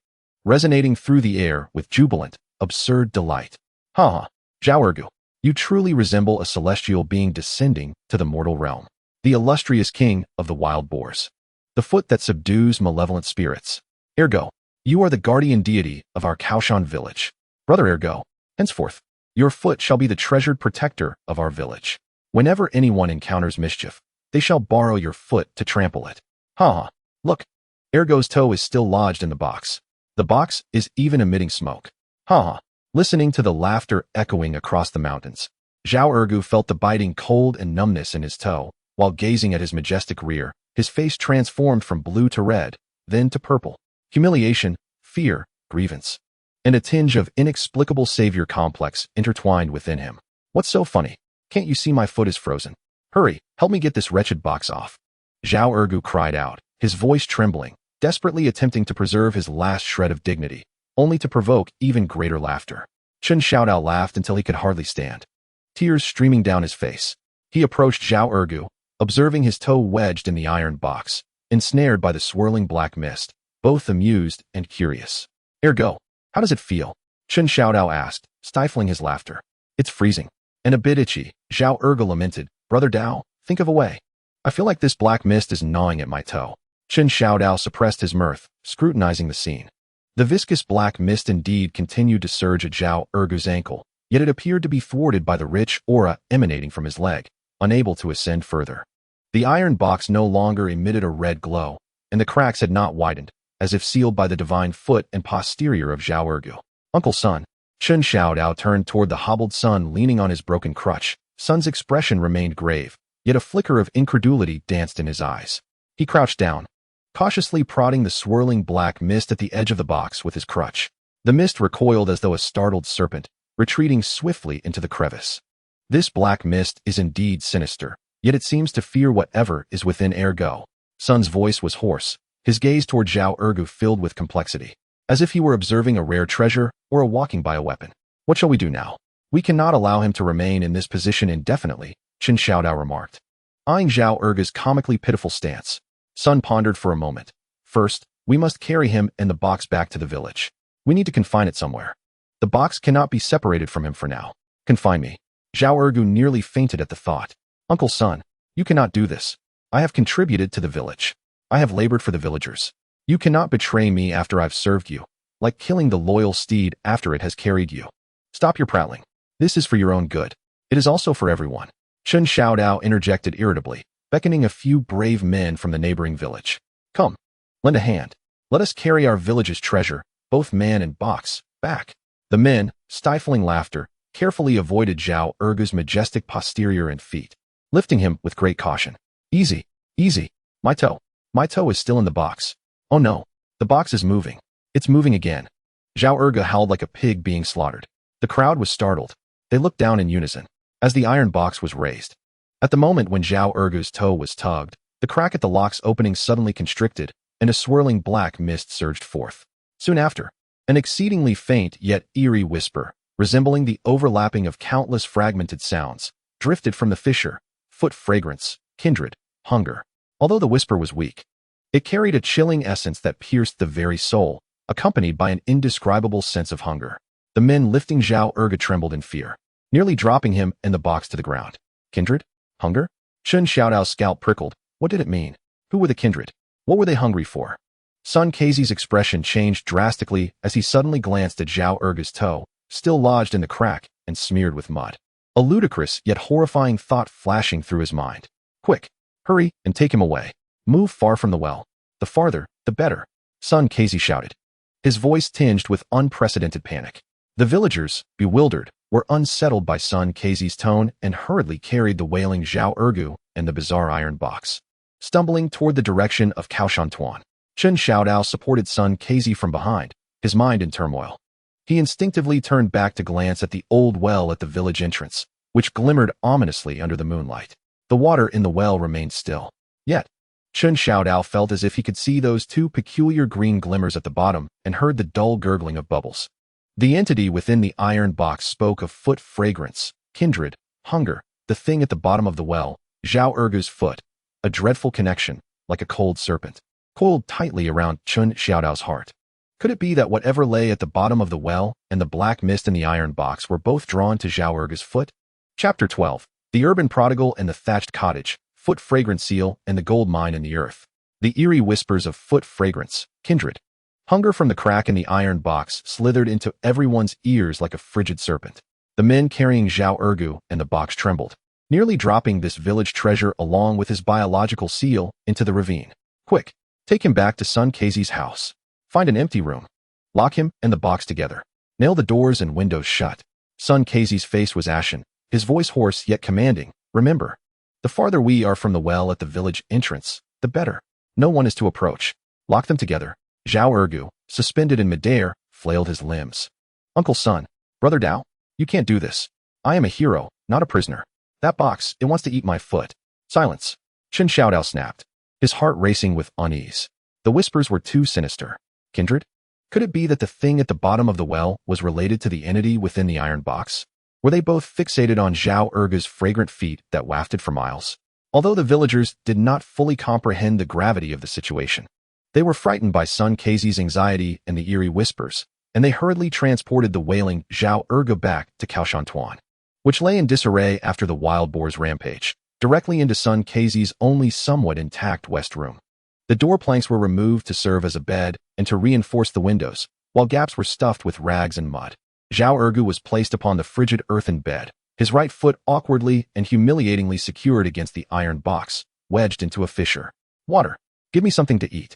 [SPEAKER 2] resonating through the air with jubilant, absurd delight. Ha! Zhao Ergu, you truly resemble a celestial being descending to the mortal realm, the illustrious king of the wild boars, the foot that subdues malevolent spirits. Ergo, you are the guardian deity of our Kao Shan village. Brother Ergo, henceforth, your foot shall be the treasured protector of our village. Whenever anyone encounters mischief, they shall borrow your foot to trample it. Ha! Look, Ergo's toe is still lodged in the box. The box is even emitting smoke. Ha! Listening to the laughter echoing across the mountains, Zhao Ergu felt the biting cold and numbness in his toe, while gazing at his majestic rear. His face transformed from blue to red, then to purple. Humiliation, fear, grievance, and a tinge of inexplicable savior complex intertwined within him. What's so funny? Can't you see my foot is frozen? Hurry, help me get this wretched box off. Zhao Ergu cried out, his voice trembling, desperately attempting to preserve his last shred of dignity, only to provoke even greater laughter. Chen Xiao Dao laughed until he could hardly stand, tears streaming down his face. He approached Zhao Ergu, observing his toe wedged in the iron box, ensnared by the swirling black mist, both amused and curious. Ergo, how does it feel? Chen Xiao Dao asked, stifling his laughter. It's freezing, and a bit itchy, Zhao Ergu lamented. Brother Dao, think of a way. I feel like this black mist is gnawing at my toe. Chen Xiao Dao suppressed his mirth, scrutinizing the scene. The viscous black mist indeed continued to surge at Zhao Ergu's ankle, yet it appeared to be thwarted by the rich aura emanating from his leg, unable to ascend further. The iron box no longer emitted a red glow, and the cracks had not widened, as if sealed by the divine foot and posterior of Zhao Ergu. Uncle Son. Chen Xiao Dao turned toward the hobbled son leaning on his broken crutch. Son's expression remained grave, yet a flicker of incredulity danced in his eyes. He crouched down, cautiously prodding the swirling black mist at the edge of the box with his crutch. The mist recoiled as though a startled serpent, retreating swiftly into the crevice. This black mist is indeed sinister, yet it seems to fear whatever is within Ergo. Son's voice was hoarse, his gaze toward Zhao Ergu filled with complexity, as if he were observing a rare treasure or a walking by a weapon. What shall we do now? We cannot allow him to remain in this position indefinitely, Chen Xiao Dao remarked, eyeing Zhao Ergu's comically pitiful stance. Son pondered for a moment. First, we must carry him and the box back to the village. We need to confine it somewhere. The box cannot be separated from him for now. Confine me. Zhao Ergu nearly fainted at the thought. Uncle Son, you cannot do this. I have contributed to the village. I have labored for the villagers. You cannot betray me after I've served you, like killing the loyal steed after it has carried you. Stop your prattling. This is for your own good. It is also for everyone. Chen Xiao Dao interjected irritably, beckoning a few brave men from the neighboring village. Come, lend a hand. Let us carry our village's treasure, both man and box, back. The men, stifling laughter, carefully avoided Xiao Ergu's majestic posterior and feet, lifting him with great caution. Easy, easy. My toe is still in the box. Oh no, the box is moving. It's moving again. Xiao Ergu howled like a pig being slaughtered. The crowd was startled. They looked down in unison as the iron box was raised. At the moment when Xiao Ergu's toe was tugged, the crack at the lock's opening suddenly constricted, and a swirling black mist surged forth. Soon after, an exceedingly faint yet eerie whisper, resembling the overlapping of countless fragmented sounds, drifted from the fissure. Foot fragrance, kindred, hunger. Although the whisper was weak, it carried a chilling essence that pierced the very soul, accompanied by an indescribable sense of hunger. The men lifting Xiao Ergu trembled in fear, nearly dropping him and the box to the ground. Kindred? Hunger? Chen Xiao Dao's scalp prickled. What did it mean? Who were the kindred? What were they hungry for? Sun Kai's expression changed drastically as he suddenly glanced at Xiao Ergu's toe, still lodged in the crack and smeared with mud. A ludicrous yet horrifying thought flashing through his mind. Quick, hurry and take him away. Move far from the well. The farther, the better, Sun Kai shouted, his voice tinged with unprecedented panic. The villagers, bewildered, were unsettled by Sun Kai's tone and hurriedly carried the wailing Xiao Ergu and the bizarre iron box, stumbling toward the direction of Kao Shan Tun. Chen Xiao Dao supported Sun Kai from behind, his mind in turmoil. He instinctively turned back to glance at the old well at the village entrance, which glimmered ominously under the moonlight. The water in the well remained still. Yet, Chen Xiao Dao felt as if he could see those two peculiar green glimmers at the bottom and heard the dull gurgling of bubbles. The entity within the iron box spoke of foot fragrance, kindred, hunger, the thing at the bottom of the well, Xiao Ergu's foot, a dreadful connection, like a cold serpent, coiled tightly around Chen Xiao Dao's heart. Could it be that whatever lay at the bottom of the well and the black mist in the iron box were both drawn to Xiao Ergu's foot? Chapter 12. The Urban Prodigal and the Thatched Cottage, Foot Fragrance Seal and the Gold Mine in the Earth. The eerie whispers of foot fragrance, kindred, hunger from the crack in the iron box slithered into everyone's ears like a frigid serpent. The men carrying Xiao Ergu and the box trembled, nearly dropping this village treasure along with his biological seal into the ravine. Quick, take him back to Sun Kai's house. Find an empty room. Lock him and the box together. Nail the doors and windows shut. Sun Kai's face was ashen, his voice hoarse yet commanding. Remember, the farther we are from the well at the village entrance, the better. No one is to approach. Lock them together. Xiao Ergu, suspended in midair, flailed his limbs. Uncle Sun, Brother Dao, you can't do this. I am a hero, not a prisoner. That box, it wants to eat my foot. Silence. Chen Xiao Dao snapped, his heart racing with unease. The whispers were too sinister. Kindred? Could it be that the thing at the bottom of the well was related to the entity within the iron box? Were they both fixated on Xiao Ergu's fragrant feet that wafted for miles? Although the villagers did not fully comprehend the gravity of the situation, they were frightened by Sun Kai's anxiety and the eerie whispers, and they hurriedly transported the wailing Xiao Ergu back to Kao Shan Tun, which lay in disarray after the wild boar's rampage, directly into Sun Kai's only somewhat intact west room. The door planks were removed to serve as a bed and to reinforce the windows, while gaps were stuffed with rags and mud. Xiao Ergu was placed upon the frigid earthen bed, his right foot awkwardly and humiliatingly secured against the iron box, wedged into a fissure. Water. Give me something to eat.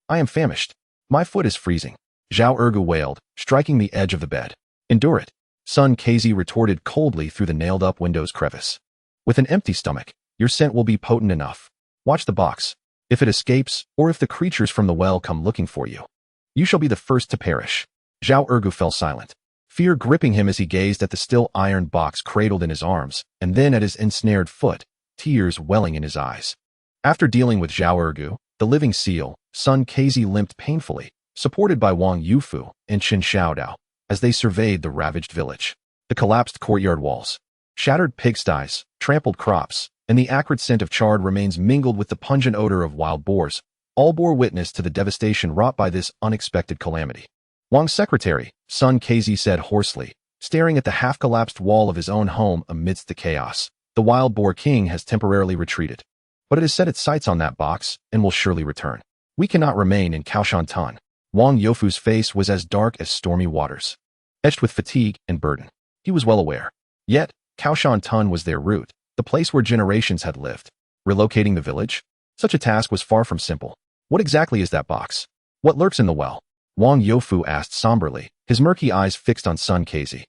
[SPEAKER 2] I am famished. My foot is freezing. Xiao Ergu wailed, striking the edge of the bed. Endure it. Sun Kai retorted coldly through the nailed-up window's crevice. With an empty stomach, your scent will be potent enough. Watch the box. If it escapes, or if the creatures from the well come looking for you, you shall be the first to perish. Xiao Ergu fell silent, fear gripping him as he gazed at the still iron box cradled in his arms, and then at his ensnared foot, tears welling in his eyes. After dealing with Xiao Ergu, the living seal, Sun Kai limped painfully, supported by Wang Yufu and Chen Xiao Dao, as they surveyed the ravaged village. The collapsed courtyard walls, shattered pigsties, trampled crops, and the acrid scent of charred remains mingled with the pungent odor of wild boars, all bore witness to the devastation wrought by this unexpected calamity. Wang's secretary, Sun Kai said hoarsely, staring at the half-collapsed wall of his own home amidst the chaos. The wild boar king has temporarily retreated, but it has set its sights on that box and will surely return. We cannot remain in Kao Shan Tun. Wang Youfu's face was as dark as stormy waters, etched with fatigue and burden. He was well aware. Yet, Kao Shan Tun was their root, the place where generations had lived. Relocating the village? Such a task was far from simple. What exactly is that box? What lurks in the well? Wang Youfu asked somberly, his murky eyes fixed on Sun Casey.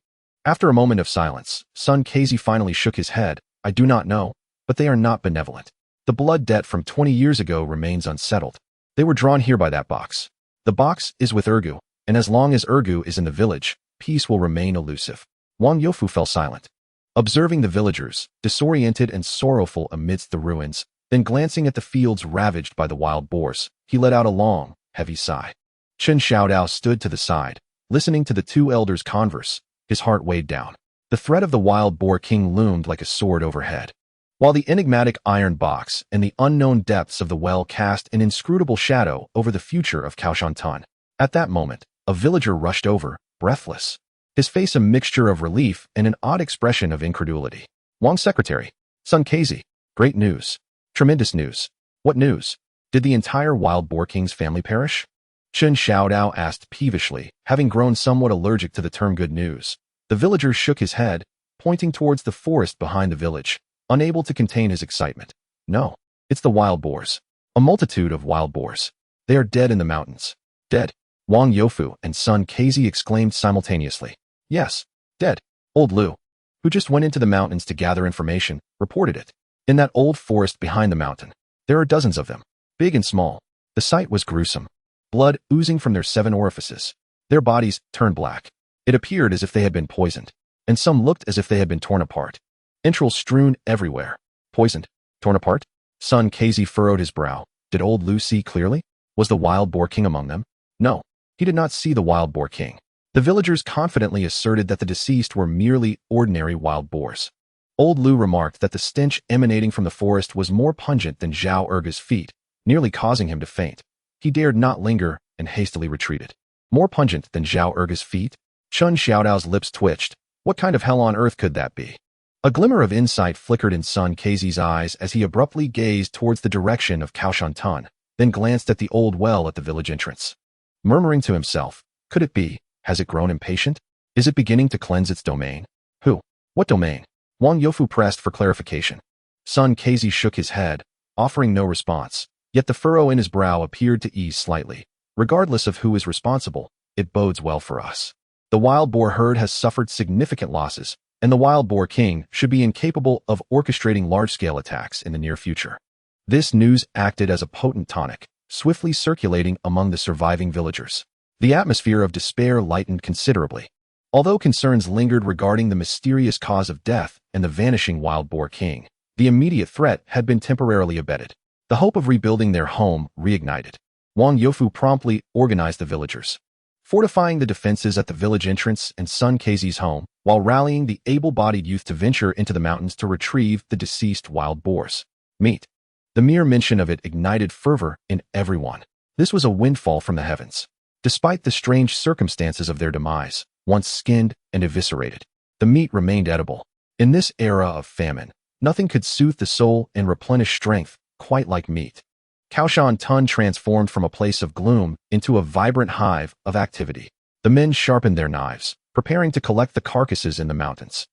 [SPEAKER 2] After a moment of silence, Sun Casey finally shook his head. I do not know, but they are not benevolent. The blood debt from 20 years ago remains unsettled. They were drawn here by that box. The box is with Ergu, and as long as Ergu is in the village, peace will remain elusive. Wang Youfu fell silent, observing the villagers, disoriented and sorrowful amidst the ruins, then glancing at the fields ravaged by the wild boars, he let out a long, heavy sigh. Chen Xiao Dao stood to the side, listening to the two elders converse, his heart weighed down. The threat of the wild boar king loomed like a sword overhead, while the enigmatic iron box and the unknown depths of the well cast an inscrutable shadow over the future of Kao Shan Tun. At that moment, a villager rushed over, breathless, his face a mixture of relief and an odd expression of incredulity. Wang's secretary, Sun Casey. Great news. Tremendous news. What news? Did the entire wild boar king's family perish? Chen Xiao Dao asked peevishly, having grown somewhat allergic to the term good news. The villager shook his head, pointing towards the forest behind the village, unable to contain his excitement. No, it's the wild boars. A multitude of wild boars. They are dead in the mountains. Dead. Wang Youfu and Sun Casey exclaimed simultaneously. Yes, dead. Old Lu, who just went into the mountains to gather information, reported it. In that old forest behind the mountain, there are dozens of them, big and small. The sight was gruesome. Blood oozing from their 7 orifices. Their bodies turned black. It appeared as if they had been poisoned, and some looked as if they had been torn apart. Entrails strewn everywhere. Poisoned? Torn apart? Sun Casey furrowed his brow. Did old Lu see clearly? Was the wild boar king among them? No, he did not see the wild boar king. The villagers confidently asserted that the deceased were merely ordinary wild boars. Old Lu remarked that the stench emanating from the forest was more pungent than Zhao Erge's feet, nearly causing him to faint. He dared not linger and hastily retreated. More pungent than Zhao Erge's feet? Chen Xiao Dao's lips twitched. What kind of hell on earth could that be? A glimmer of insight flickered in Sun Casey's eyes as he abruptly gazed towards the direction of Kao Shan Tun, then glanced at the old well at the village entrance. Murmuring to himself, could it be? Has it grown impatient? Is it beginning to cleanse its domain? Who? What domain? Wang Youfu pressed for clarification. Sun Casey shook his head, offering no response, yet the furrow in his brow appeared to ease slightly. Regardless of who is responsible, it bodes well for us. The wild boar herd has suffered significant losses, and the wild boar king should be incapable of orchestrating large-scale attacks in the near future. This news acted as a potent tonic, swiftly circulating among the surviving villagers. The atmosphere of despair lightened considerably. Although concerns lingered regarding the mysterious cause of death and the vanishing wild boar king, the immediate threat had been temporarily abated. The hope of rebuilding their home reignited. Wang Youfu promptly organized the villagers, fortifying the defenses at the village entrance and Sun Casey's home, while rallying the able-bodied youth to venture into the mountains to retrieve the deceased wild boars. Meat. The mere mention of it ignited fervor in everyone. This was a windfall from the heavens. Despite the strange circumstances of their demise, once skinned and eviscerated, the meat remained edible. In this era of famine, nothing could soothe the soul and replenish strength quite like meat. Kao Shan Tun transformed from a place of gloom into a vibrant hive of activity. The men sharpened their knives, preparing to collect the carcasses in the mountains.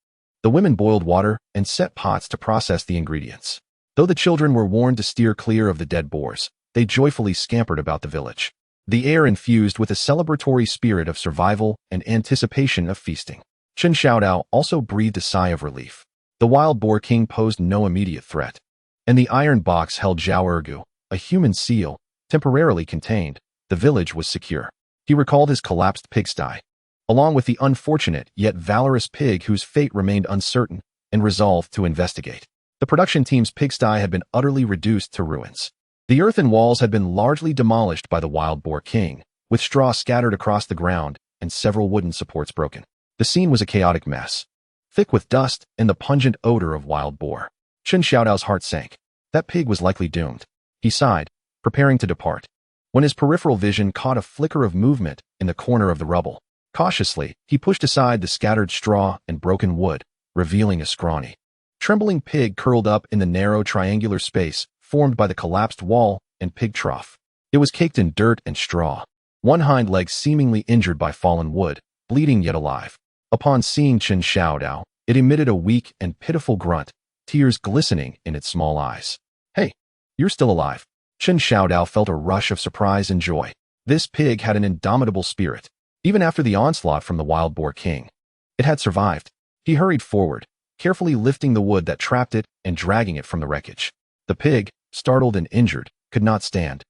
[SPEAKER 2] The women boiled water and set pots to process the ingredients. Though the children were warned to steer clear of the dead boars, they joyfully scampered about the village. The air infused with a celebratory spirit of survival and anticipation of feasting. Chen Xiao Dao also breathed a sigh of relief. The wild boar king posed no immediate threat, and the iron box held Zhao Ergu, a human seal, temporarily contained. The village was secure. He recalled his collapsed pigsty, along with the unfortunate yet valorous pig whose fate remained uncertain, and resolved to investigate. The production team's pigsty had been utterly reduced to ruins. The earthen walls had been largely demolished by the wild boar king, with straw scattered across the ground and several wooden supports broken. The scene was a chaotic mess, thick with dust and the pungent odor of wild boar. Chen Xiaodao's heart sank. That pig was likely doomed. He sighed, preparing to depart, when his peripheral vision caught a flicker of movement in the corner of the rubble. Cautiously, he pushed aside the scattered straw and broken wood, revealing a scrawny, trembling pig curled up in the narrow triangular space formed by the collapsed wall and pig trough. It was caked in dirt and straw, one hind leg seemingly injured by fallen wood, bleeding yet alive. Upon seeing Chen Xiao Dao, it emitted a weak and pitiful grunt, tears glistening in its small eyes. Hey, you're still alive. Chen Xiao Dao felt a rush of surprise and joy. This pig had an indomitable spirit. Even after the onslaught from the wild boar king, it had survived. He hurried forward, carefully lifting the wood that trapped it and dragging it from the wreckage. The pig, startled and injured, could not stand.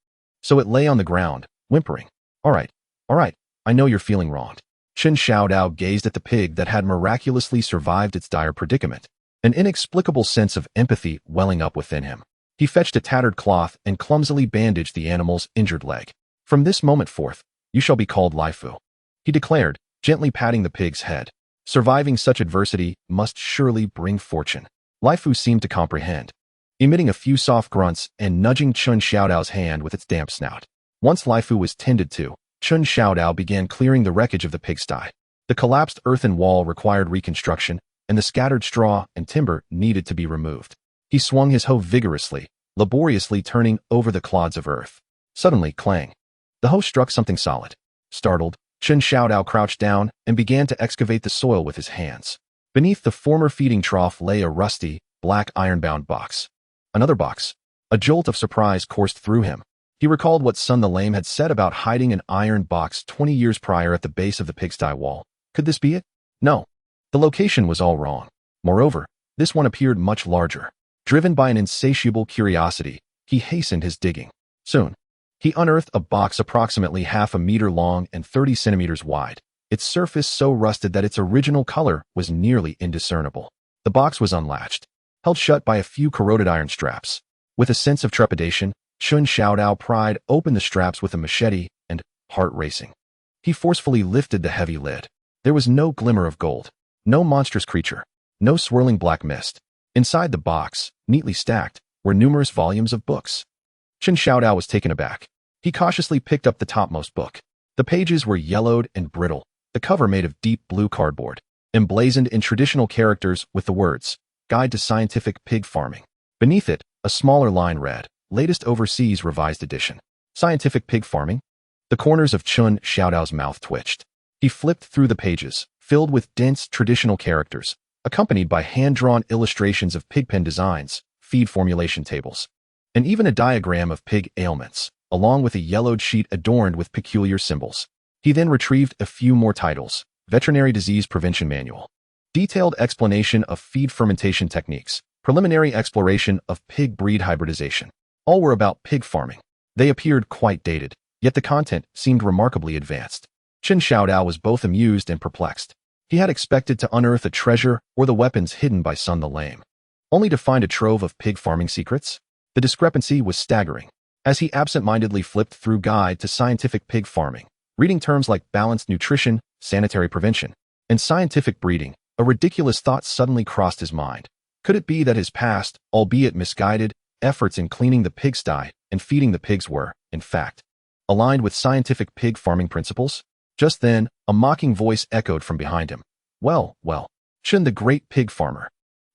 [SPEAKER 2] So it lay on the ground, whimpering. All right, I know you're feeling wronged. Chen Xiao Dao gazed at the pig that had miraculously survived its dire predicament, an inexplicable sense of empathy welling up within him. He fetched a tattered cloth and clumsily bandaged the animal's injured leg. From this moment forth, you shall be called Laifu, he declared, gently patting the pig's head. Surviving such adversity must surely bring fortune. Laifu seemed to comprehend, emitting a few soft grunts and nudging Chen Xiao Dao's hand with its damp snout. Once Laifu was tended to, Chen Xiao Dao began clearing the wreckage of the pigsty. The collapsed earthen wall required reconstruction, and the scattered straw and timber needed to be removed. He swung his hoe vigorously, laboriously turning over the clods of earth. Suddenly, clang. The hoe struck something solid. Startled, Chen Xiao Dao crouched down and began to excavate the soil with his hands. Beneath the former feeding trough lay a rusty, black iron-bound box. Another box. A jolt of surprise coursed through him. He recalled what Sun the Lame had said about hiding an iron box 20 years prior at the base of the pigsty wall. Could this be it? No. The location was all wrong. Moreover, this one appeared much larger. Driven by an insatiable curiosity, he hastened his digging. Soon, he unearthed a box approximately half a meter long and 30 centimeters wide, its surface so rusted that its original color was nearly indiscernible. The box was unlatched, held shut by a few corroded iron straps. With a sense of trepidation, Chen Xiao Dao pried open the straps with a machete and, heart racing, he forcefully lifted the heavy lid. There was no glimmer of gold, no monstrous creature, no swirling black mist. Inside the box, neatly stacked, were numerous volumes of books. Chen Xiao Dao was taken aback. He cautiously picked up the topmost book. The pages were yellowed and brittle, the cover made of deep blue cardboard, emblazoned in traditional characters with the words, Guide to Scientific Pig Farming. Beneath it, a smaller line read, Latest Overseas Revised Edition. Scientific Pig Farming? The corners of Chen Xiao Dao's mouth twitched. He flipped through the pages, filled with dense traditional characters, accompanied by hand-drawn illustrations of pigpen designs, feed formulation tables, and even a diagram of pig ailments, along with a yellowed sheet adorned with peculiar symbols. He then retrieved a few more titles: Veterinary Disease Prevention Manual, Detailed Explanation of Feed Fermentation Techniques, Preliminary Exploration of Pig Breed Hybridization. All were about pig farming. They appeared quite dated, yet the content seemed remarkably advanced. Chen Xiao Dao was both amused and perplexed. He had expected to unearth a treasure or the weapons hidden by Sun the Lame, only to find a trove of pig farming secrets. The discrepancy was staggering. As he absent-mindedly flipped through Guide to Scientific Pig Farming, reading terms like balanced nutrition, sanitary prevention, and scientific breeding, a ridiculous thought suddenly crossed his mind. Could it be that his past, albeit misguided, efforts in cleaning the pigsty and feeding the pigs were, in fact, aligned with scientific pig farming principles? Just then, a mocking voice echoed from behind him. Well, Chen the great pig farmer.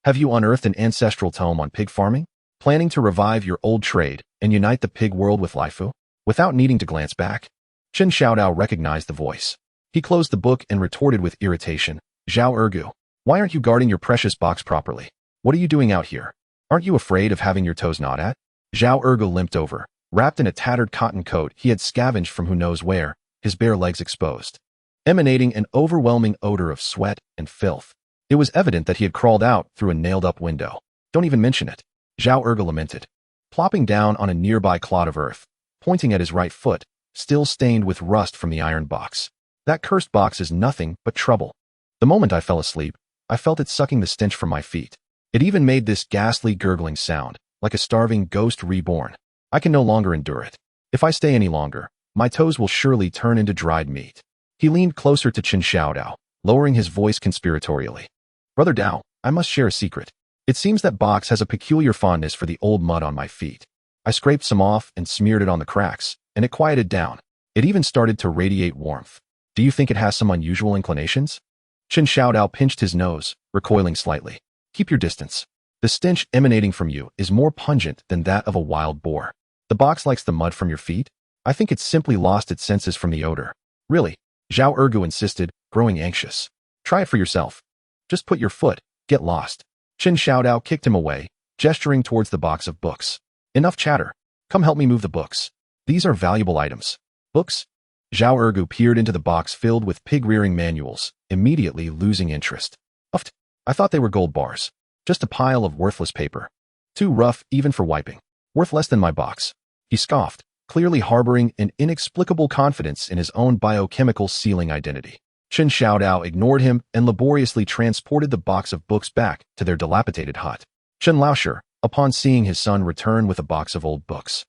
[SPEAKER 2] Have you unearthed an ancestral tome on pig farming? Planning to revive your old trade and unite the pig world with Laifu? Without needing to glance back, Chen Xiao Dao recognized the voice. He closed the book and retorted with irritation. Zhao Ergu, why aren't you guarding your precious box properly? What are you doing out here? Aren't you afraid of having your toes gnawed at? Zhao Ergu limped over, wrapped in a tattered cotton coat he had scavenged from who knows where, his bare legs exposed, emanating an overwhelming odor of sweat and filth. It was evident that he had crawled out through a nailed-up window. Don't even mention it, Zhao Ergu lamented, plopping down on a nearby clod of earth, pointing at his right foot, still stained with rust from the iron box. That cursed box is nothing but trouble. The moment I fell asleep, I felt it sucking the stench from my feet. It even made this ghastly gurgling sound, like a starving ghost reborn. I can no longer endure it. If I stay any longer, my toes will surely turn into dried meat. He leaned closer to Chen Xiao Dao, lowering his voice conspiratorially. Brother Dao, I must share a secret. It seems that box has a peculiar fondness for the old mud on my feet. I scraped some off and smeared it on the cracks, and it quieted down. It even started to radiate warmth. Do you think it has some unusual inclinations? Chen Xiao Dao pinched his nose, recoiling slightly. Keep your distance. The stench emanating from you is more pungent than that of a wild boar. The box likes the mud from your feet. I think it's simply lost its senses from the odor. Really? Zhao Ergu insisted, growing anxious. Try it for yourself. Just put your foot, get lost. Chen Xiao Dao kicked him away, gesturing towards the box of books. Enough chatter. Come help me move the books. These are valuable items. Books? Zhao Ergu peered into the box filled with pig-rearing manuals, immediately losing interest. Uffed. I thought they were gold bars. Just a pile of worthless paper. Too rough even for wiping. Worth less than my box. He scoffed, clearly harboring an inexplicable confidence in his own biochemical sealing identity. Chen Xiao Dao ignored him and laboriously transported the box of books back to their dilapidated hut. Chen Laosher, upon seeing his son return with a box of old books,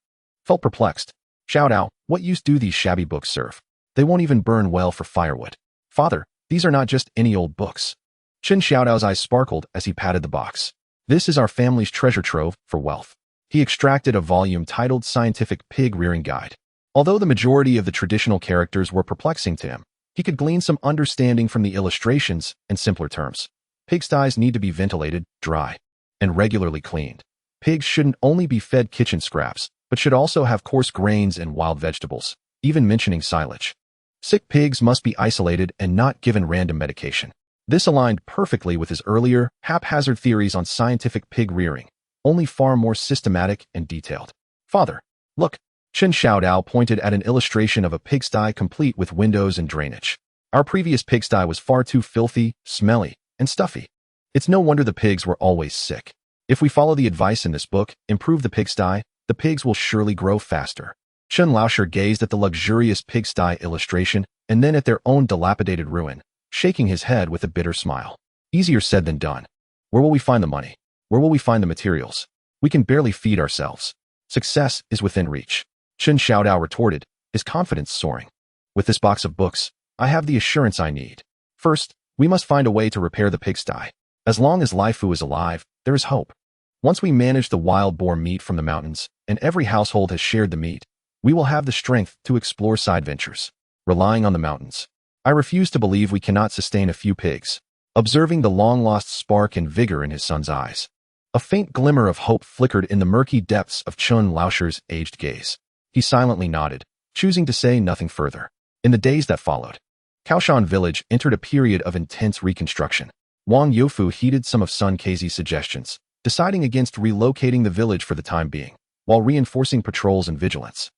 [SPEAKER 2] felt perplexed. Xiao Dao, what use do these shabby books serve? They won't even burn well for firewood. Father, these are not just any old books. Chen Xiao Dao's eyes sparkled as he patted the box. This is our family's treasure trove for wealth. He extracted a volume titled Scientific Pig Rearing Guide. Although the majority of the traditional characters were perplexing to him, he could glean some understanding from the illustrations and simpler terms. Pigsties need to be ventilated, dry, and regularly cleaned. Pigs shouldn't only be fed kitchen scraps, but should also have coarse grains and wild vegetables, even mentioning silage. Sick pigs must be isolated and not given random medication. This aligned perfectly with his earlier, haphazard theories on scientific pig rearing, only far more systematic and detailed. Father, look. Chen Xiao Dao pointed at an illustration of a pigsty complete with windows and drainage. Our previous pigsty was far too filthy, smelly, and stuffy. It's no wonder the pigs were always sick. If we follow the advice in this book, improve the pigsty, the pigs will surely grow faster. Chen Laosher gazed at the luxurious pigsty illustration and then at their own dilapidated ruin, shaking his head with a bitter smile. Easier said than done. Where will we find the money? Where will we find the materials? We can barely feed ourselves. Success is within reach. Chen Xiao Dao retorted, his confidence soaring. With this box of books, I have the assurance I need. First, we must find a way to repair the pigsty. As long as Laifu is alive, there is hope. Once we manage the wild boar meat from the mountains, and every household has shared the meat, we will have the strength to explore side ventures. Relying on the mountains. I refuse to believe we cannot sustain a few pigs. Observing the long-lost spark and vigor in his son's eyes. A faint glimmer of hope flickered in the murky depths of Chen Laosher's aged gaze. He silently nodded, choosing to say nothing further. In the days that followed, Kaoshan village entered a period of intense reconstruction. Wang Youfu heeded some of Sun Keizi's suggestions, deciding against relocating the village for the time being, while reinforcing patrols and vigilance,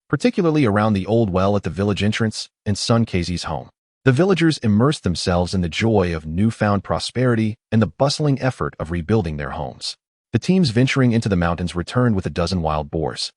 [SPEAKER 2] particularly around the old well at the village entrance and Sun Keizi's home. The villagers immersed themselves in the joy of newfound prosperity and the bustling effort of rebuilding their homes. The teams venturing into the mountains returned with a dozen wild boars,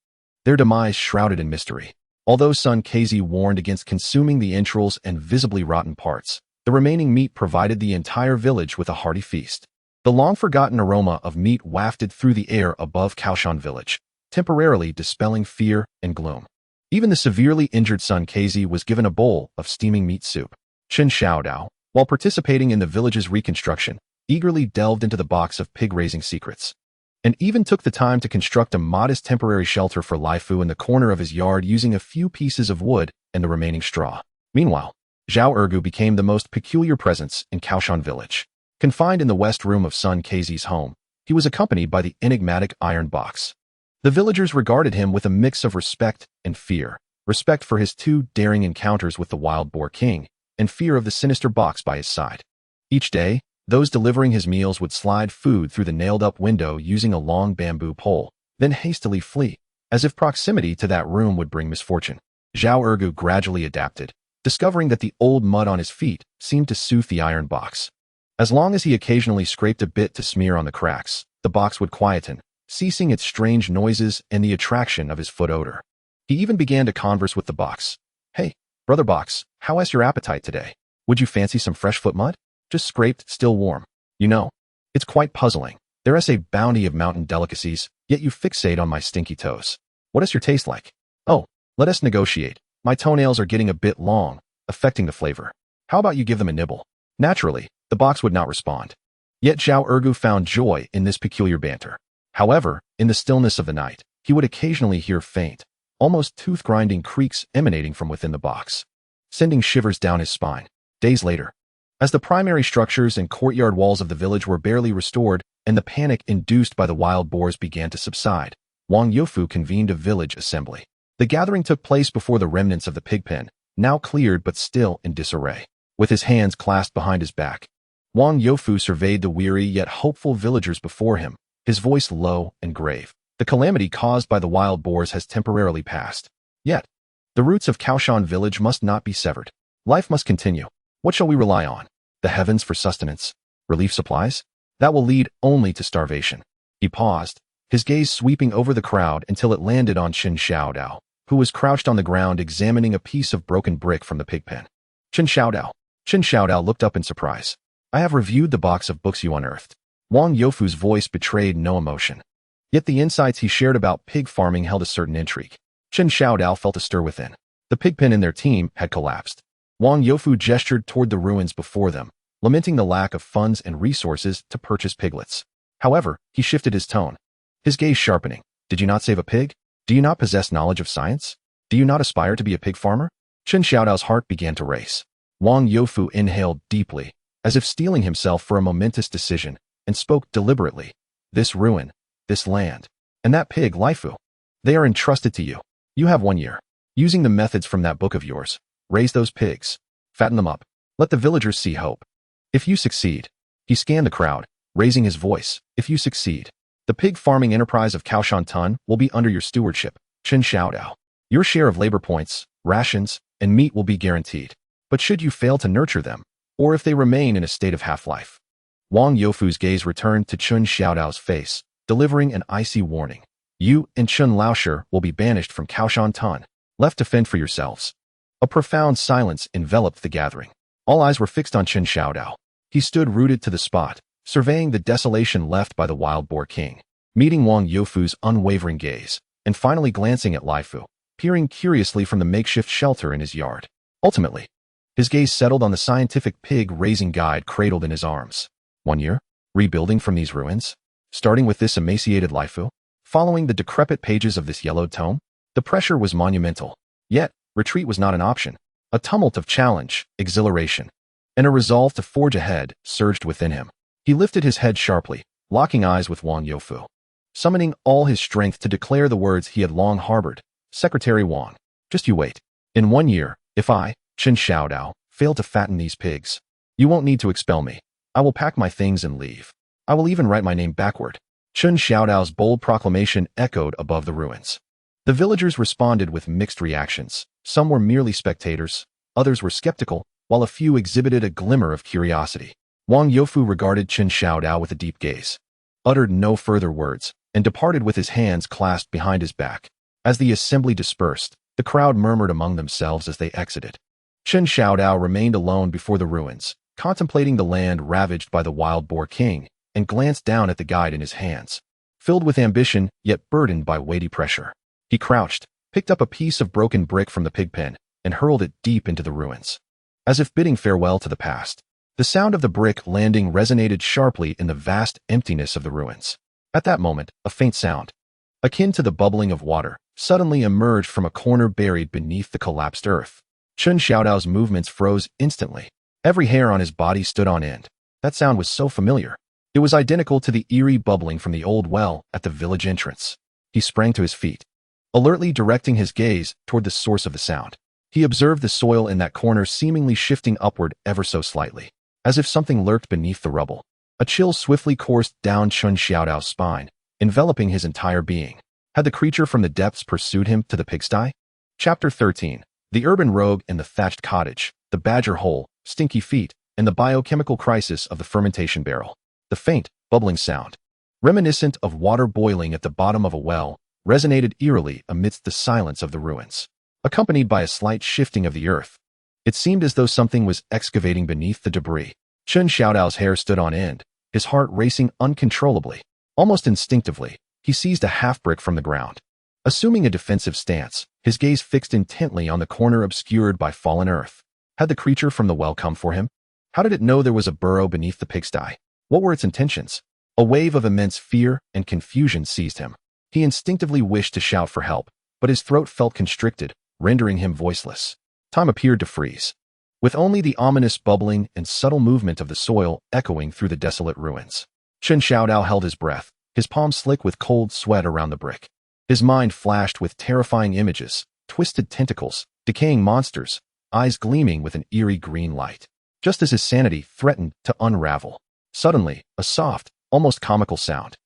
[SPEAKER 2] their demise shrouded in mystery. Although Sun Keizi warned against consuming the entrails and visibly rotten parts, the remaining meat provided the entire village with a hearty feast. The long-forgotten aroma of meat wafted through the air above Kaoshan village, temporarily dispelling fear and gloom. Even the severely injured Sun Keizi was given a bowl of steaming meat soup. Chen Xiao Dao, while participating in the village's reconstruction, eagerly delved into the box of pig-raising secrets, and even took the time to construct a modest temporary shelter for Laifu in the corner of his yard using a few pieces of wood and the remaining straw. Meanwhile, Zhao Ergu became the most peculiar presence in Kaoshan village. Confined in the west room of Sun Keizi's home, he was accompanied by the enigmatic iron box. The villagers regarded him with a mix of respect and fear, respect for his two daring encounters with the wild boar king, and fear of the sinister box by his side. Each day, those delivering his meals would slide food through the nailed-up window using a long bamboo pole, then hastily flee, as if proximity to that room would bring misfortune. Zhao Ergu gradually adapted, discovering that the old mud on his feet seemed to soothe the iron box. As long as he occasionally scraped a bit to smear on the cracks, the box would quieten, ceasing its strange noises and the attraction of his foot odor. He even began to converse with the box. Hey, brother box, how is your appetite today? Would you fancy some fresh foot mud? Just scraped, still warm. You know, it's quite puzzling. There is a bounty of mountain delicacies, yet you fixate on my stinky toes. What is your taste like? Oh, let us negotiate. My toenails are getting a bit long, affecting the flavor. How about you give them a nibble? Naturally, the box would not respond. Yet Zhao Ergu found joy in this peculiar banter. However, in the stillness of the night, he would occasionally hear faint, almost tooth-grinding creaks emanating from within the box, sending shivers down his spine. Days later, as the primary structures and courtyard walls of the village were barely restored and the panic induced by the wild boars began to subside, Wang Youfu convened a village assembly. The gathering took place before the remnants of the pig pen, now cleared but still in disarray. With his hands clasped behind his back, Wang Youfu surveyed the weary yet hopeful villagers before him, his voice low and grave. The calamity caused by the wild boars has temporarily passed. Yet, The roots of Kao Shan village must not be severed. Life must continue. What shall we rely on? The heavens for sustenance? Relief supplies? That will lead only to starvation. He paused, his gaze sweeping over the crowd until it landed on Chen Xiao Dao, who was crouched on the ground examining a piece of broken brick from the pig pen. Chen Xiao Dao. Chen Xiao Dao looked up in surprise. I have reviewed the box of books you unearthed. Wang Youfu's voice betrayed no emotion. Yet the insights he shared about pig farming held a certain intrigue. Chen Xiao Dao felt a stir within. The pig pen in their team had collapsed. Wang Youfu gestured toward the ruins before them, lamenting the lack of funds and resources to purchase piglets. However, he shifted his tone, his gaze sharpening. Did you not save a pig? Do you not possess knowledge of science? Do you not aspire to be a pig farmer? Chen Xiaodao's heart began to race. Wang Youfu inhaled deeply, as if steeling himself for a momentous decision, and spoke deliberately. This ruin, this land, and that pig, Lifu, they are entrusted to you. You have 1 year. Using the methods from that book of yours, raise those pigs, fatten them up, let the villagers see hope. If you succeed, he scanned the crowd, raising his voice, if you succeed, the pig farming enterprise of Kao Shan Tun will be under your stewardship, Chen Xiaodao. Your share of labor points, rations, and meat will be guaranteed. But should you fail to nurture them, or if they remain in a state of half-life? Wang Youfu's gaze returned to Chen Xiaodao's face, delivering an icy warning. You and Chen Laoshi will be banished from Kao Shan Tun, left to fend for yourselves. A profound silence enveloped the gathering. All eyes were fixed on Chen Xiaodao. He stood rooted to the spot, surveying the desolation left by the wild boar king, meeting Wang Youfu's unwavering gaze, and finally glancing at Lifu, peering curiously from the makeshift shelter in his yard. Ultimately, his gaze settled on the scientific pig-raising guide cradled in his arms. 1 year? Rebuilding from these ruins? Starting with this emaciated Lifu? Following the decrepit pages of this yellowed tome? The pressure was monumental. Yet, retreat was not an option. A tumult of challenge, exhilaration, and a resolve to forge ahead surged within him. He lifted his head sharply, locking eyes with Wang Youfu, summoning all his strength to declare the words he had long harbored. Secretary Wang, just you wait. In 1 year, if I, Chen Xiaodao, fail to fatten these pigs, you won't need to expel me. I will pack my things and leave. I will even write my name backward. Chen Xiaodao's bold proclamation echoed above the ruins. The villagers responded with mixed reactions. Some were merely spectators, others were skeptical, while a few exhibited a glimmer of curiosity. Wang Youfu regarded Chen Xiaodao with a deep gaze, uttered no further words, and departed with his hands clasped behind his back. As the assembly dispersed, the crowd murmured among themselves as they exited. Chen Xiaodao remained alone before the ruins, contemplating the land ravaged by the wild boar king, and glanced down at the guide in his hands, filled with ambition yet burdened by weighty pressure. He crouched, picked up a piece of broken brick from the pig pen, and hurled it deep into the ruins, as if bidding farewell to the past. The sound of the brick landing resonated sharply in the vast emptiness of the ruins. At that moment, a faint sound, akin to the bubbling of water, suddenly emerged from a corner buried beneath the collapsed earth. Chen Xiaodao's movements froze instantly. Every hair on his body stood on end. That sound was so familiar. It was identical to the eerie bubbling from the old well at the village entrance. He sprang to his feet, alertly directing his gaze toward the source of the sound. He observed the soil in that corner seemingly shifting upward ever so slightly, as if something lurked beneath the rubble. A chill swiftly coursed down Chen Xiaodao's spine, enveloping his entire being. Had the creature from the depths pursued him to the pigsty? Chapter 13. The urban rogue and the thatched cottage, the badger hole, stinky feet, and the biochemical crisis of the fermentation barrel. The faint, bubbling sound, reminiscent of water boiling at the bottom of a well, resonated eerily amidst the silence of the ruins, accompanied by a slight shifting of the earth. It seemed as though something was excavating beneath the debris. Chen Xiaodao's hair stood on end, his heart racing uncontrollably. Almost instinctively, he seized a half-brick from the ground. Assuming a defensive stance, his gaze fixed intently on the corner obscured by fallen earth. Had the creature from the well come for him? How did it know there was a burrow beneath the pigsty? What were its intentions? A wave of immense fear and confusion seized him. He instinctively wished to shout for help, but his throat felt constricted, rendering him voiceless. Time appeared to freeze, with only the ominous bubbling and subtle movement of the soil echoing through the desolate ruins. Chen Xiaodao held his breath, his palms slick with cold sweat around the brick. His mind flashed with terrifying images, twisted tentacles, decaying monsters, eyes gleaming with an eerie green light. Just as his sanity threatened to unravel, suddenly, a soft, almost comical sound,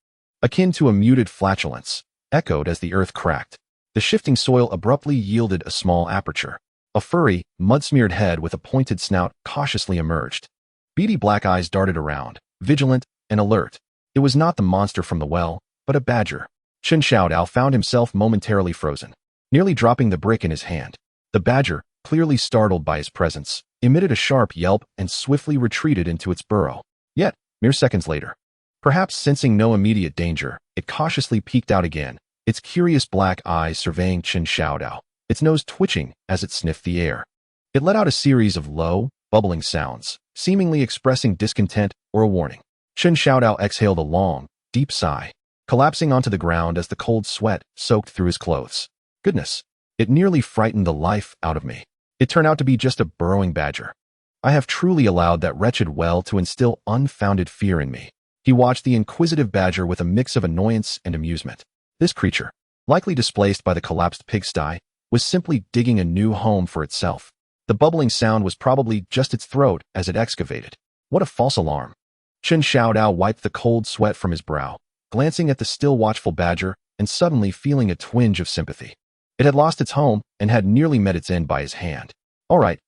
[SPEAKER 2] akin to a muted flatulence, echoed as the earth cracked. The shifting soil abruptly yielded a small aperture. A furry, mud-smeared head with a pointed snout cautiously emerged. Beady black eyes darted around, vigilant and alert. It was not the monster from the well, but a badger. Chen Xiao Dao found himself momentarily frozen, nearly dropping the brick in his hand. The badger, clearly startled by his presence, emitted a sharp yelp and swiftly retreated into its burrow. Yet, mere seconds later, perhaps sensing no immediate danger, it cautiously peeked out again, its curious black eyes surveying Chen Xiao Dao, its nose twitching as it sniffed the air. It let out a series of low, bubbling sounds, seemingly expressing discontent or a warning. Chen Xiao Dao exhaled a long, deep sigh, collapsing onto the ground as the cold sweat soaked through his clothes. Goodness, it nearly frightened the life out of me. It turned out to be just a burrowing badger. I have truly allowed that wretched well to instill unfounded fear in me. He watched the inquisitive badger with a mix of annoyance and amusement. This creature, likely displaced by the collapsed pigsty, was simply digging a new home for itself. The bubbling sound was probably just its throat as it excavated. What a false alarm. Chen Xiao Dao wiped the cold sweat from his brow, glancing at the still watchful badger and suddenly feeling a twinge of sympathy. It had lost its home and had nearly met its end by his hand. All right,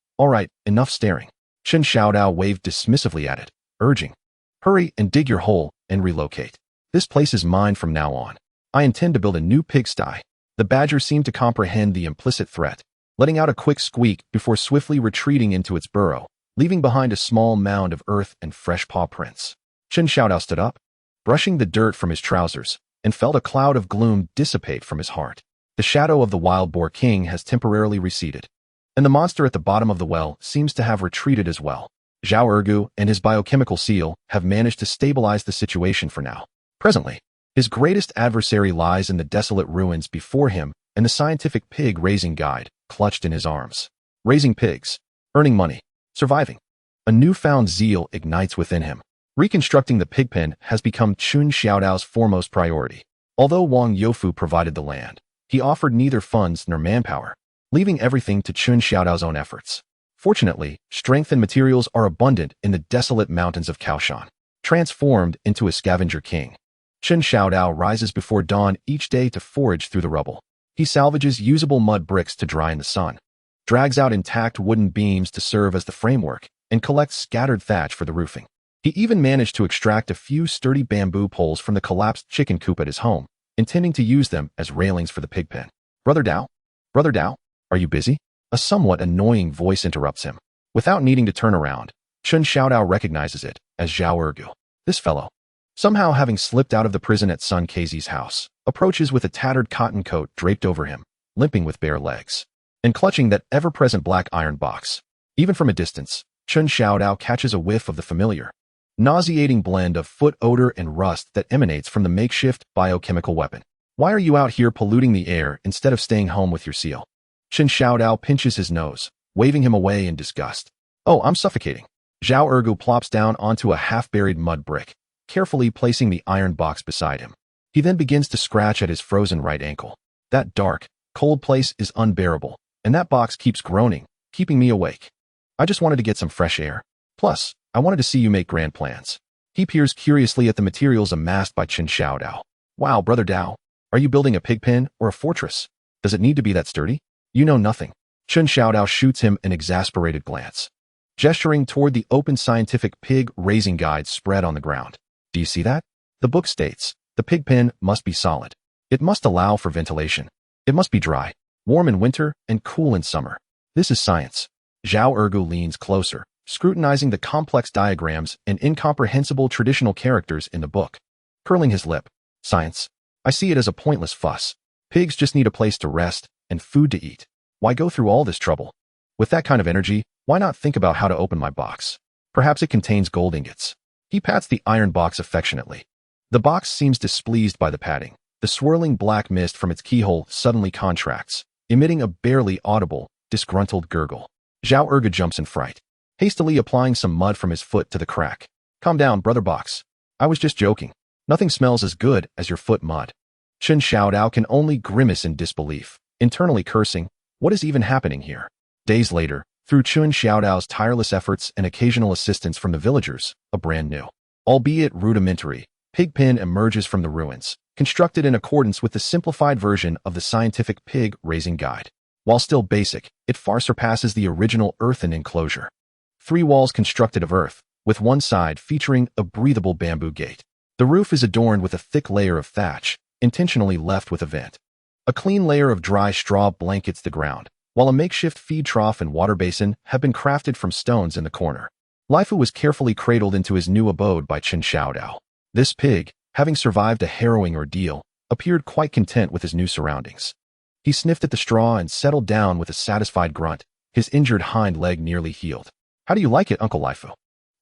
[SPEAKER 2] enough staring. Chen Xiao Dao waved dismissively at it, urging, hurry and dig your hole and relocate. This place is mine from now on. I intend to build a new pigsty. The badger seemed to comprehend the implicit threat, letting out a quick squeak before swiftly retreating into its burrow, leaving behind a small mound of earth and fresh paw prints. Chen Xiao Dao stood up, brushing the dirt from his trousers, and felt a cloud of gloom dissipate from his heart. The shadow of the wild boar king has temporarily receded, and the monster at the bottom of the well seems to have retreated as well. Zhao Ergu and his biochemical seal have managed to stabilize the situation for now. Presently, his greatest adversary lies in the desolate ruins before him and the scientific pig raising guide clutched in his arms. Raising pigs, earning money, surviving. A newfound zeal ignites within him. Reconstructing the pig pen has become Chen Xiao Dao's foremost priority. Although Wang Youfu provided the land, he offered neither funds nor manpower, leaving everything to Chen Xiao Dao's own efforts. Fortunately, strength and materials are abundant in the desolate mountains of Kao Shan. Transformed into a scavenger king, Chen Xiao Dao rises before dawn each day to forage through the rubble. He salvages usable mud bricks to dry in the sun, drags out intact wooden beams to serve as the framework, and collects scattered thatch for the roofing. He even managed to extract a few sturdy bamboo poles from the collapsed chicken coop at his home, intending to use them as railings for the pig pen. Brother Dao, are you busy? A somewhat annoying voice interrupts him. Without needing to turn around, Chen Xiao Dao recognizes it as Zhao Ergu. This fellow, somehow having slipped out of the prison at Sun Keizi's house, approaches with a tattered cotton coat draped over him, limping with bare legs, and clutching that ever-present black iron box. Even from a distance, Chen Xiao Dao catches a whiff of the familiar, nauseating blend of foot odor and rust that emanates from the makeshift biochemical weapon. Why are you out here polluting the air instead of staying home with your seal? Chen Xiao Dao pinches his nose, waving him away in disgust. Oh, I'm suffocating. Zhao Ergu plops down onto a half-buried mud brick, carefully placing the iron box beside him. He then begins to scratch at his frozen right ankle. That dark, cold place is unbearable, and that box keeps groaning, keeping me awake. I just wanted to get some fresh air. Plus, I wanted to see you make grand plans. He peers curiously at the materials amassed by Chen Xiao Dao. Wow, Brother Dao, are you building a pig pen or a fortress? Does it need to be that sturdy? You know nothing. Chen Xiao Dao shoots him an exasperated glance, gesturing toward the open scientific pig raising guide spread on the ground. Do you see that? The book states, the pig pen must be solid. It must allow for ventilation. It must be dry, warm in winter, and cool in summer. This is science. Zhao Ergu leans closer, scrutinizing the complex diagrams and incomprehensible traditional characters in the book, curling his lip. Science? I see it as a pointless fuss. Pigs just need a place to rest and food to eat. Why go through all this trouble? With that kind of energy, why not think about how to open my box? Perhaps it contains gold ingots. He pats the iron box affectionately. The box seems displeased by the patting. The swirling black mist from its keyhole suddenly contracts, emitting a barely audible, disgruntled gurgle. Zhao Ergu jumps in fright, hastily applying some mud from his foot to the crack. Calm down, brother box. I was just joking. Nothing smells as good as your foot mud. Chen Xiao Dao can only grimace in disbelief, internally cursing, what is even happening here? Days later, through Chen Xiao Dao's tireless efforts and occasional assistance from the villagers, a brand new, albeit rudimentary, pig pen emerges from the ruins, constructed in accordance with the simplified version of the scientific pig raising guide. While still basic, it far surpasses the original earthen enclosure. 3 walls constructed of earth, with one side featuring a breathable bamboo gate. The roof is adorned with a thick layer of thatch, intentionally left with a vent. A clean layer of dry straw blankets the ground, while a makeshift feed trough and water basin have been crafted from stones in the corner. Lifu was carefully cradled into his new abode by Chen Xiao Dao. This pig, having survived a harrowing ordeal, appeared quite content with his new surroundings. He sniffed at the straw and settled down with a satisfied grunt, his injured hind leg nearly healed. "How do you like it, Uncle Lifu?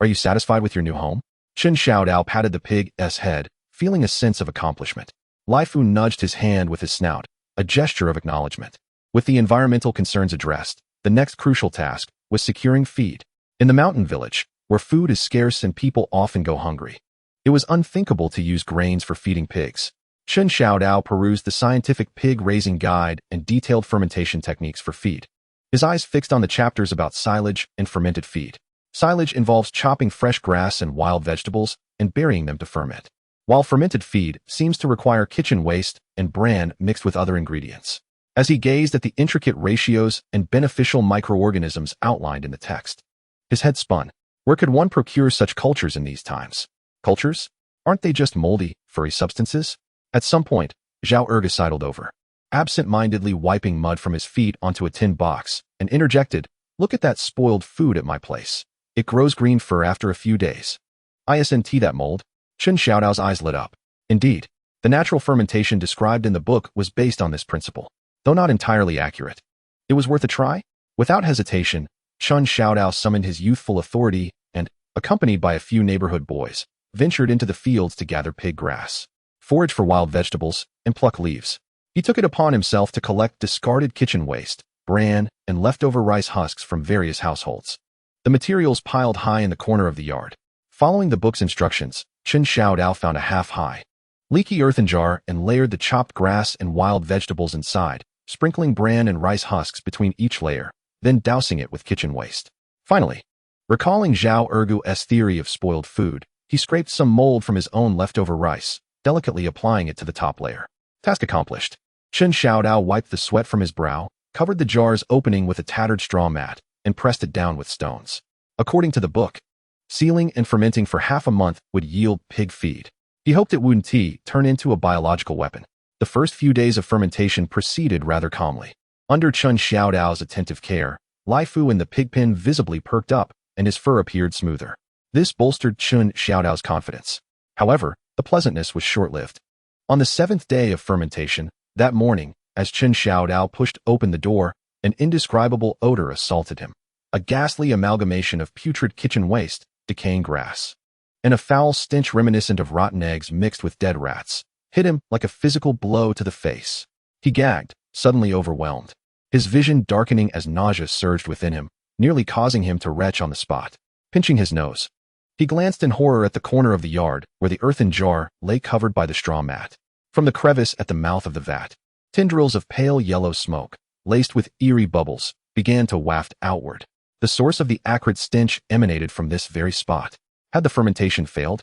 [SPEAKER 2] Are you satisfied with your new home?" Chen Xiao Dao patted the pig's head, feeling a sense of accomplishment. Lifu nudged his hand with his snout, a gesture of acknowledgement. With the environmental concerns addressed, the next crucial task was securing feed. In the mountain village, where food is scarce and people often go hungry, it was unthinkable to use grains for feeding pigs. Chen Xiao Dao perused the scientific pig raising guide and detailed fermentation techniques for feed. His eyes fixed on the chapters about silage and fermented feed. Silage involves chopping fresh grass and wild vegetables and burying them to ferment, while fermented feed seems to require kitchen waste and bran mixed with other ingredients. As he gazed at the intricate ratios and beneficial microorganisms outlined in the text, his head spun. Where could one procure such cultures in these times? Cultures? Aren't they just moldy, furry substances? At some point, Zhao Erga sidled over, absent-mindedly wiping mud from his feet onto a tin box, and interjected, "Look at that spoiled food at my place. It grows green fur after a few days. Isn't that mold?" Chen Xiaodao's eyes lit up. Indeed, the natural fermentation described in the book was based on this principle, though not entirely accurate. It was worth a try? Without hesitation, Chen Xiaodao summoned his youthful authority and, accompanied by a few neighborhood boys, ventured into the fields to gather pig grass, forage for wild vegetables, and pluck leaves. He took it upon himself to collect discarded kitchen waste, bran, and leftover rice husks from various households. The materials piled high in the corner of the yard. Following the book's instructions, Chen Xiaodao found a half-high, leaky earthen jar and layered the chopped grass and wild vegetables inside, sprinkling bran and rice husks between each layer, then dousing it with kitchen waste. Finally, recalling Zhao Ergu's theory of spoiled food, he scraped some mold from his own leftover rice, delicately applying it to the top layer. Task accomplished. Chen Xiaodao wiped the sweat from his brow, covered the jar's opening with a tattered straw mat, and pressed it down with stones. According to the book, sealing and fermenting for half a month would yield pig feed. He hoped it wouldn't turn into a biological weapon. The first few days of fermentation proceeded rather calmly. Under Chen Xiaodao's attentive care, Lifu in the pig pen visibly perked up, and his fur appeared smoother. This bolstered Chen Xiaodao's confidence. However, the pleasantness was short-lived. On the 7th day of fermentation, that morning, as Chen Xiaodao pushed open the door, an indescribable odor assaulted him. A ghastly amalgamation of putrid kitchen waste, decaying grass, and a foul stench reminiscent of rotten eggs mixed with dead rats hit him like a physical blow to the face. He gagged, suddenly overwhelmed, his vision darkening as nausea surged within him, nearly causing him to retch on the spot. Pinching his nose, he glanced in horror at the corner of the yard where the earthen jar lay covered by the straw mat. From the crevice at the mouth of the vat, tendrils of pale yellow smoke, laced with eerie bubbles, began to waft outward. The source of the acrid stench emanated from this very spot. Had the fermentation failed?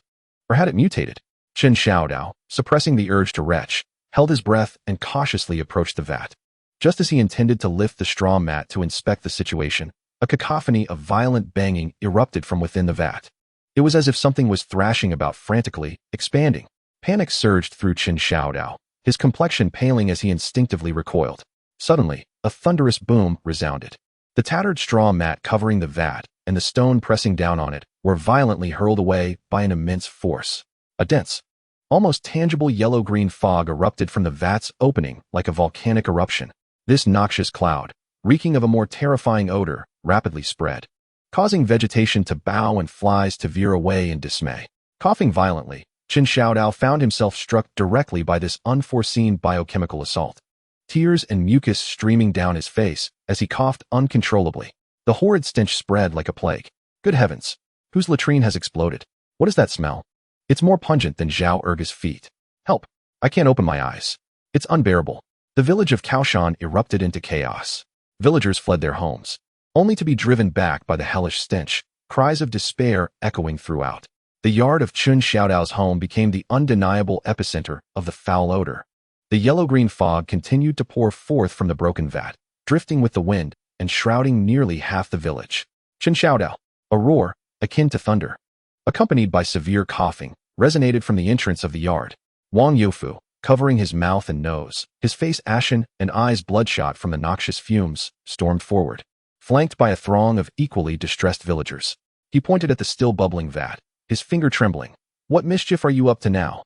[SPEAKER 2] Or had it mutated? Chen Xiaodao, suppressing the urge to retch, held his breath and cautiously approached the vat. Just as he intended to lift the straw mat to inspect the situation, a cacophony of violent banging erupted from within the vat. It was as if something was thrashing about frantically, expanding. Panic surged through Chen Xiaodao, his complexion paling as he instinctively recoiled. Suddenly, a thunderous boom resounded. The tattered straw mat covering the vat and the stone pressing down on it were violently hurled away by an immense force. A dense, almost tangible yellow-green fog erupted from the vat's opening like a volcanic eruption. This noxious cloud, reeking of a more terrifying odor, rapidly spread, causing vegetation to bow and flies to veer away in dismay. Coughing violently, Chen Xiaodao found himself struck directly by this unforeseen biochemical assault. Tears and mucus streaming down his face as he coughed uncontrollably. The horrid stench spread like a plague. Good heavens! Whose latrine has exploded? What is that smell? It's more pungent than Zhao Erga's feet. Help! I can't open my eyes. It's unbearable. The village of Kao Shan erupted into chaos. Villagers fled their homes, only to be driven back by the hellish stench, cries of despair echoing throughout. The yard of Chen Xiao Dao's home became the undeniable epicenter of the foul odor. The yellow-green fog continued to pour forth from the broken vat, drifting with the wind and shrouding nearly half the village. Chen Xiao Dao, a roar, akin to thunder, accompanied by severe coughing, resonated from the entrance of the yard. Wang Youfu, covering his mouth and nose, his face ashen and eyes bloodshot from the noxious fumes, stormed forward, flanked by a throng of equally distressed villagers. He pointed at the still bubbling vat, his finger trembling. What mischief are you up to now?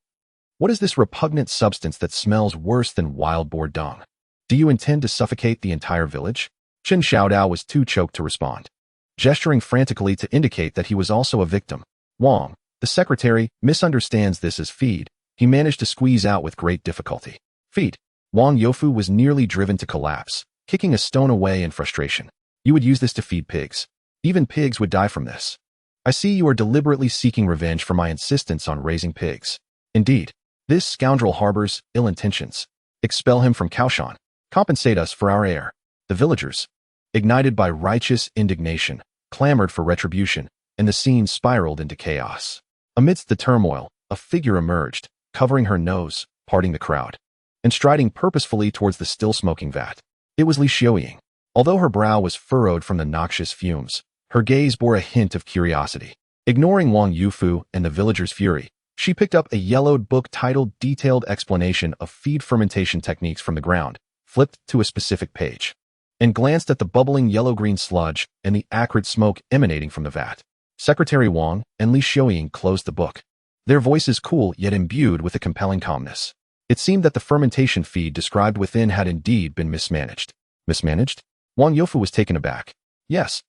[SPEAKER 2] What is this repugnant substance that smells worse than wild boar dung? Do you intend to suffocate the entire village? Chen Xiao Dao was too choked to respond, gesturing frantically to indicate that he was also a victim. Wang, the secretary, misunderstands this as feed. He managed to squeeze out with great difficulty. Feed. Wang Youfu was nearly driven to collapse, kicking a stone away in frustration. You would use this to feed pigs. Even pigs would die from this. I see you are deliberately seeking revenge for my insistence on raising pigs. Indeed, this scoundrel harbors ill intentions. Expel him from Kao Shan. Compensate us for our error. The villagers, ignited by righteous indignation, clamored for retribution, and the scene spiraled into chaos. Amidst the turmoil, a figure emerged, covering her nose, parting the crowd, and striding purposefully towards the still smoking vat. It was Li Xiaoying. Although her brow was furrowed from the noxious fumes, her gaze bore a hint of curiosity. Ignoring Wang Youfu and the villagers' fury, she picked up a yellowed book titled Detailed Explanation of Feed Fermentation Techniques from the ground, flipped to a specific page, and glanced at the bubbling yellow-green sludge and the acrid smoke emanating from the vat. Secretary Wang and Li Xiaoying closed the book, their voices cool yet imbued with a compelling calmness. It seemed that the fermentation feed described within had indeed been mismanaged. Mismanaged? Wang Youfu was taken aback. Yes.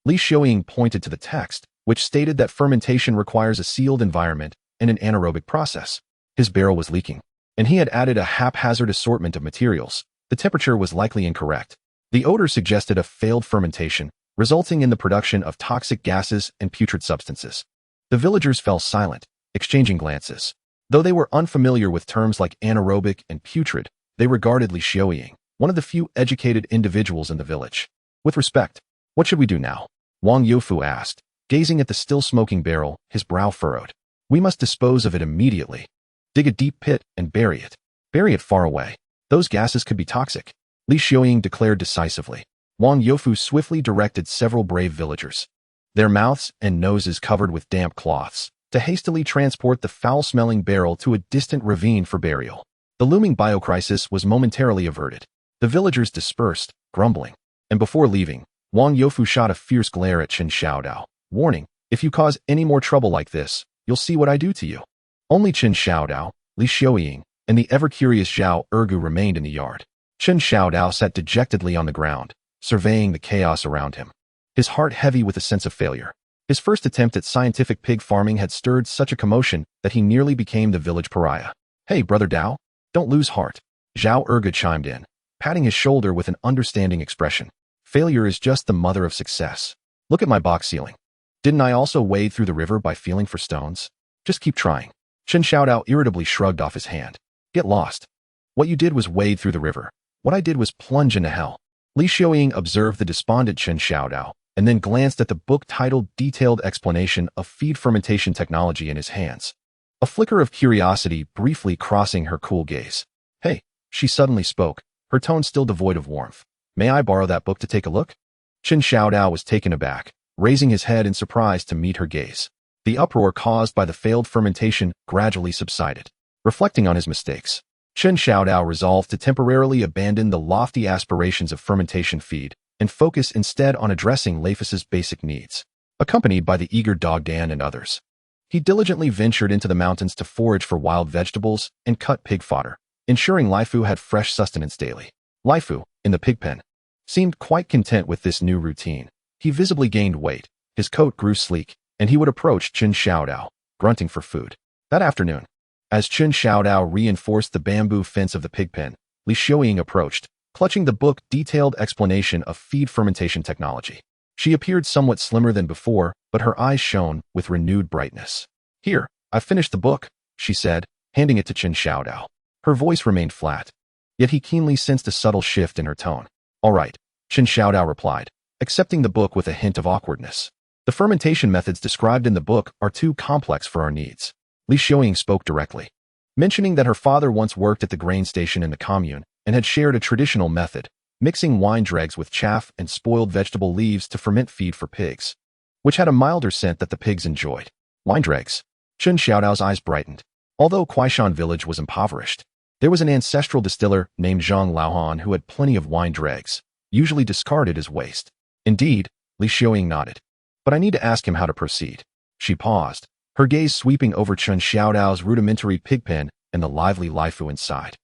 [SPEAKER 2] Li Xiaoying pointed to the text, which stated that fermentation requires a sealed environment and an anaerobic process. His barrel was leaking, and he had added a haphazard assortment of materials. The temperature was likely incorrect. The odor suggested a failed fermentation, resulting in the production of toxic gases and putrid substances. The villagers fell silent, exchanging glances. Though they were unfamiliar with terms like anaerobic and putrid, they regarded Li Xiaoying, one of the few educated individuals in the village, with respect. What should we do now? Wang Youfu asked, gazing at the still smoking barrel, his brow furrowed. We must dispose of it immediately. Dig a deep pit and bury it. Bury it far away. Those gases could be toxic, Li Xiaoying declared decisively. Wang Youfu swiftly directed several brave villagers, their mouths and noses covered with damp cloths, to hastily transport the foul-smelling barrel to a distant ravine for burial. The looming biocrisis was momentarily averted. The villagers dispersed, grumbling, and before leaving, Wang Youfu shot a fierce glare at Chen Xiao Dao, warning, if you cause any more trouble like this, you'll see what I do to you. Only Chen Xiao Dao, Li Xiaoying, and the ever-curious Zhao Ergu remained in the yard. Chen Xiao Dao sat dejectedly on the ground, surveying the chaos around him, his heart heavy with a sense of failure. His first attempt at scientific pig farming had stirred such a commotion that he nearly became the village pariah. Hey, Brother Dao, don't lose heart, Zhao Ergu chimed in, patting his shoulder with an understanding expression. Failure is just the mother of success. Look at my box ceiling. Didn't I also wade through the river by feeling for stones? Just keep trying. Chen Xiao Dao irritably shrugged off his hand. Get lost. What you did was wade through the river. What I did was plunge into hell. Li Xiaoying observed the despondent Chen Xiao Dao, and then glanced at the book titled Detailed Explanation of Feed Fermentation Technology in his hands. A flicker of curiosity briefly crossing her cool gaze. Hey, she suddenly spoke, her tone still devoid of warmth. May I borrow that book to take a look? Chen Xiao Dao was taken aback, raising his head in surprise to meet her gaze. The uproar caused by the failed fermentation gradually subsided. Reflecting on his mistakes, Chen Xiao Dao resolved to temporarily abandon the lofty aspirations of fermentation feed and focus instead on addressing Lefus's basic needs. Accompanied by the eager dog Dan and others, he diligently ventured into the mountains to forage for wild vegetables and cut pig fodder, ensuring Lifu had fresh sustenance daily. Lifu, in the pig pen, seemed quite content with this new routine. He visibly gained weight, his coat grew sleek, and he would approach Chen Xiao Dao, grunting for food. That afternoon, as Chen Xiao Dao reinforced the bamboo fence of the pig pen, Li Xiaoying approached, clutching the book Detailed Explanation of Feed Fermentation Technology. She appeared somewhat slimmer than before, but her eyes shone with renewed brightness. Here, I've finished the book, she said, handing it to Chen Xiao Dao. Her voice remained flat, yet he keenly sensed a subtle shift in her tone. All right, Chen Xiao Dao replied, accepting the book with a hint of awkwardness. The fermentation methods described in the book are too complex for our needs. Li Xiaoying spoke directly, mentioning that her father once worked at the grain station in the commune and had shared a traditional method, mixing wine dregs with chaff and spoiled vegetable leaves to ferment feed for pigs, which had a milder scent that the pigs enjoyed. Wine dregs. Chen Xiao Dao's eyes brightened. Although Kuaishan village was impoverished, there was an ancestral distiller named Zhang Laohan who had plenty of wine dregs, usually discarded as waste. Indeed, Li Xiaoying nodded. But I need to ask him how to proceed. She paused, her gaze sweeping over Chen Xiao Dao's rudimentary pig pen and the lively Lifu inside.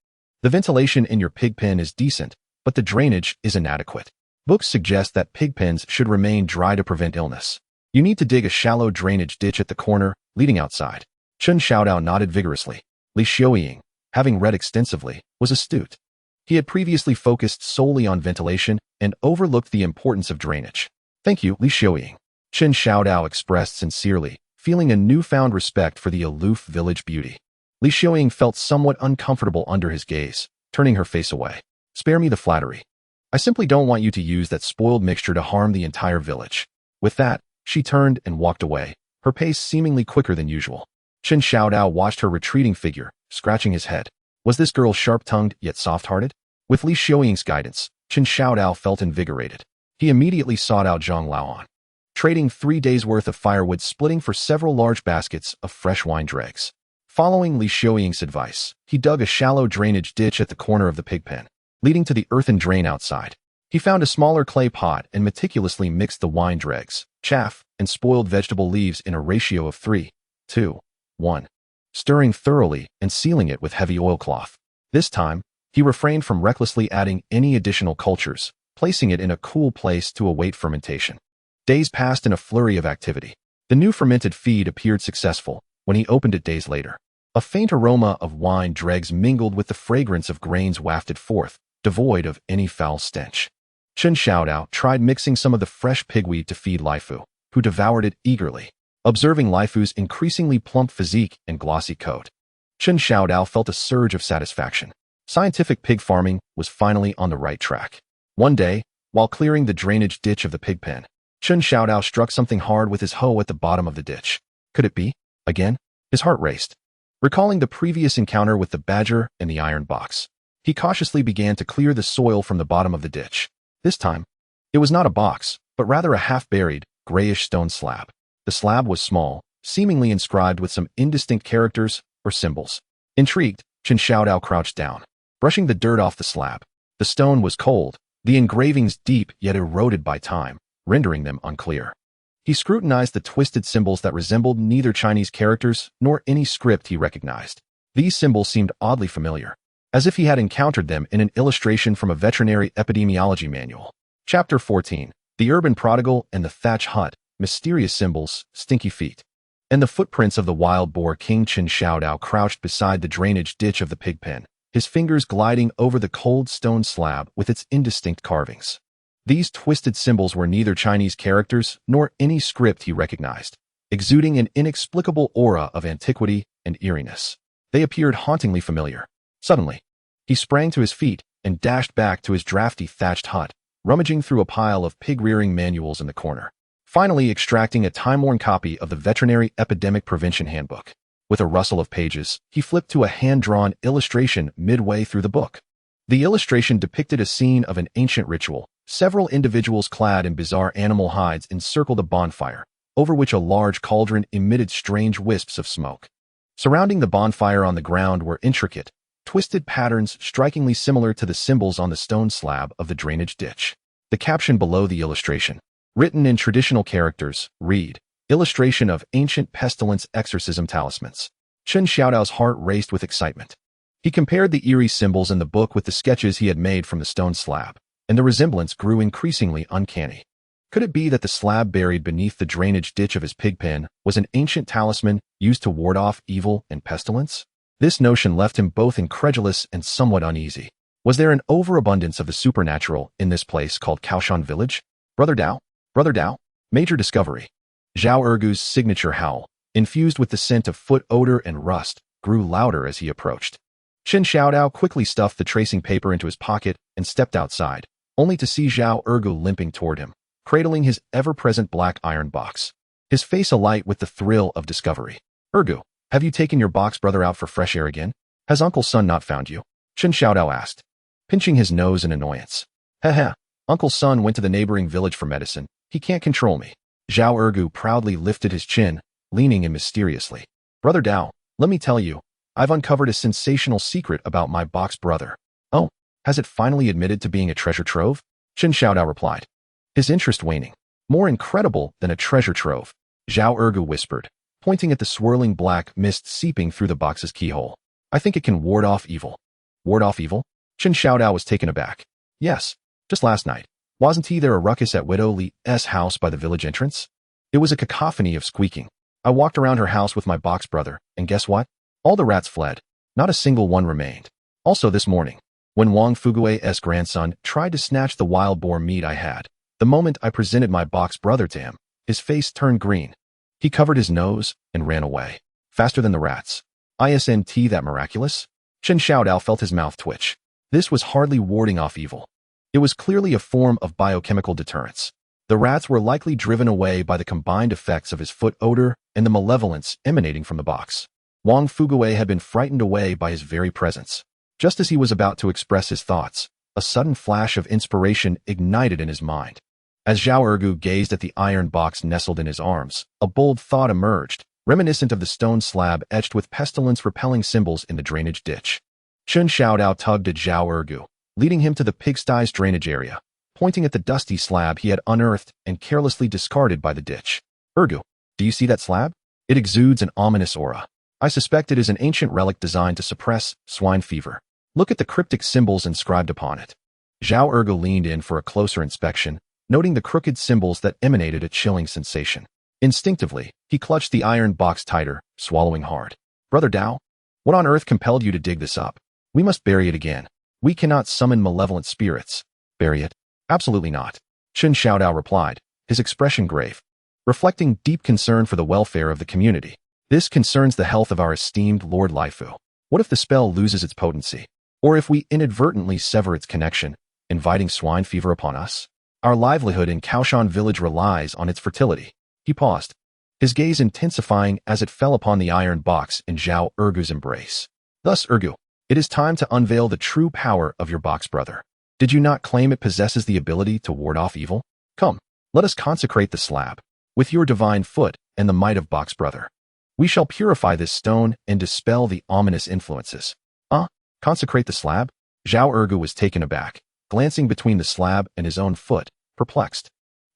[SPEAKER 2] The ventilation in your pig pen is decent, but the drainage is inadequate. Books suggest that pig pens should remain dry to prevent illness. You need to dig a shallow drainage ditch at the corner, leading outside. Chen Xiao Dao nodded vigorously. Li Xiaoying, having read extensively, was astute. He had previously focused solely on ventilation and overlooked the importance of drainage. Thank you, Li Xiaoying. Chen Xiao Dao expressed sincerely, feeling a newfound respect for the aloof village beauty. Li Xiaoying felt somewhat uncomfortable under his gaze, turning her face away. Spare me the flattery. I simply don't want you to use that spoiled mixture to harm the entire village. With that, she turned and walked away, her pace seemingly quicker than usual. Chen Xiao Dao watched her retreating figure, scratching his head. Was this girl sharp-tongued yet soft-hearted? With Li Xiaoying's guidance, Chen Xiao Dao felt invigorated. He immediately sought out Zhang Laohan, trading 3 days' worth of firewood, splitting for several large baskets of fresh wine dregs. Following Li Xiaoying's advice, he dug a shallow drainage ditch at the corner of the pig pen, leading to the earthen drain outside. He found a smaller clay pot and meticulously mixed the wine dregs, chaff, and spoiled vegetable leaves in a ratio of 3:1, stirring thoroughly and sealing it with heavy oilcloth. This time, he refrained from recklessly adding any additional cultures, placing it in a cool place to await fermentation. Days passed in a flurry of activity. The new fermented feed appeared successful when he opened it days later. A faint aroma of wine dregs mingled with the fragrance of grains wafted forth, devoid of any foul stench. Chen Xiao Dao tried mixing some of the fresh pigweed to feed Lifu, who devoured it eagerly, observing Lifu's increasingly plump physique and glossy coat. Chen Xiao Dao felt a surge of satisfaction. Scientific pig farming was finally on the right track. One day, while clearing the drainage ditch of the pig pen, Chen Xiao Dao struck something hard with his hoe at the bottom of the ditch. Could it be? Again? His heart raced. Recalling the previous encounter with the badger and the iron box, he cautiously began to clear the soil from the bottom of the ditch. This time, it was not a box, but rather a half-buried, grayish stone slab. The slab was small, seemingly inscribed with some indistinct characters or symbols. Intrigued, Chen Xiao Dao crouched down, brushing the dirt off the slab. The stone was cold, the engravings deep yet eroded by time, rendering them unclear. He scrutinized the twisted symbols that resembled neither Chinese characters nor any script he recognized. These symbols seemed oddly familiar, as if he had encountered them in an illustration from a veterinary epidemiology manual. Chapter 14. The Urban Prodigal and the Thatched Hut, Mysterious Symbols, Stinky Feet. And the footprints of the wild boar king. Chen Xiao Dao crouched beside the drainage ditch of the pig pen, his fingers gliding over the cold stone slab with its indistinct carvings. These twisted symbols were neither Chinese characters nor any script he recognized, exuding an inexplicable aura of antiquity and eeriness. They appeared hauntingly familiar. Suddenly, he sprang to his feet and dashed back to his drafty thatched hut, rummaging through a pile of pig-rearing manuals in the corner, finally extracting a time-worn copy of the Veterinary Epidemic Prevention Handbook. With a rustle of pages, he flipped to a hand-drawn illustration midway through the book. The illustration depicted a scene of an ancient ritual. Several individuals clad in bizarre animal hides encircled a bonfire, over which a large cauldron emitted strange wisps of smoke. Surrounding the bonfire on the ground were intricate, twisted patterns strikingly similar to the symbols on the stone slab of the drainage ditch. The caption below the illustration, written in traditional characters, read, "Illustration of ancient pestilence exorcism talismans." Chen Xiaodao's heart raced with excitement. He compared the eerie symbols in the book with the sketches he had made from the stone slab, and the resemblance grew increasingly uncanny. Could it be that the slab buried beneath the drainage ditch of his pig pen was an ancient talisman used to ward off evil and pestilence? This notion left him both incredulous and somewhat uneasy. Was there an overabundance of the supernatural in this place called Kao Shan Village? Brother Dao? Major discovery. Zhao Ergu's signature howl, infused with the scent of foot odor and rust, grew louder as he approached. Chen Xiaodao quickly stuffed the tracing paper into his pocket and stepped outside, only to see Zhao Ergu limping toward him, cradling his ever-present black iron box, his face alight with the thrill of discovery. "Ergu, have you taken your box brother out for fresh air again? Has Uncle Sun not found you?" Chen Xiao Dao asked, pinching his nose in annoyance. "Heh. Uncle Sun went to the neighboring village for medicine. He can't control me." Zhao Ergu proudly lifted his chin, leaning in mysteriously. "Brother Dao, let me tell you, I've uncovered a sensational secret about my box brother." "Oh, has it finally admitted to being a treasure trove?" Chen Xiao Dao replied, his interest waning. "More incredible than a treasure trove," Zhao Ergu whispered, pointing at the swirling black mist seeping through the box's keyhole. "I think it can ward off evil." "Ward off evil?" Chen Xiao Dao was taken aback. "Yes, just last night. Wasn't there a ruckus at Widow Li's house by the village entrance? It was a cacophony of squeaking. I walked around her house with my box brother, and guess what? All the rats fled. Not a single one remained. Also this morning, when Wang Fugui's grandson tried to snatch the wild boar meat I had, the moment I presented my box brother to him, his face turned green. He covered his nose and ran away. Faster than the rats. Isn't that miraculous?" Chen Xiao Dao felt his mouth twitch. This was hardly warding off evil. It was clearly a form of biochemical deterrence. The rats were likely driven away by the combined effects of his foot odor and the malevolence emanating from the box. Wang Fugui had been frightened away by his very presence. Just as he was about to express his thoughts, a sudden flash of inspiration ignited in his mind. As Zhao Ergu gazed at the iron box nestled in his arms, a bold thought emerged, reminiscent of the stone slab etched with pestilence-repelling symbols in the drainage ditch. Chen Xiao Dao tugged at Zhao Ergu, leading him to the pigsty's drainage area, pointing at the dusty slab he had unearthed and carelessly discarded by the ditch. "Ergu, do you see that slab? It exudes an ominous aura. I suspect it is an ancient relic designed to suppress swine fever. Look at the cryptic symbols inscribed upon it." Zhao Ergu leaned in for a closer inspection, noting the crooked symbols that emanated a chilling sensation. Instinctively, he clutched the iron box tighter, swallowing hard. "Brother Dao, what on earth compelled you to dig this up? We must bury it again. We cannot summon malevolent spirits." "Bury it? Absolutely not," Chen Xiao Dao replied, his expression grave, reflecting deep concern for the welfare of the community. "This concerns the health of our esteemed Lord Lifu. What if the spell loses its potency? Or if we inadvertently sever its connection, inviting swine fever upon us? Our livelihood in Kao Shan village relies on its fertility." He paused, his gaze intensifying as it fell upon the iron box in Zhao Ergu's embrace. "Thus, Ergu, it is time to unveil the true power of your box brother. Did you not claim it possesses the ability to ward off evil? Come, let us consecrate the slab. With your divine foot and the might of box brother, we shall purify this stone and dispel the ominous influences." Consecrate the slab? Zhao Ergu was taken aback, glancing between the slab and his own foot, perplexed.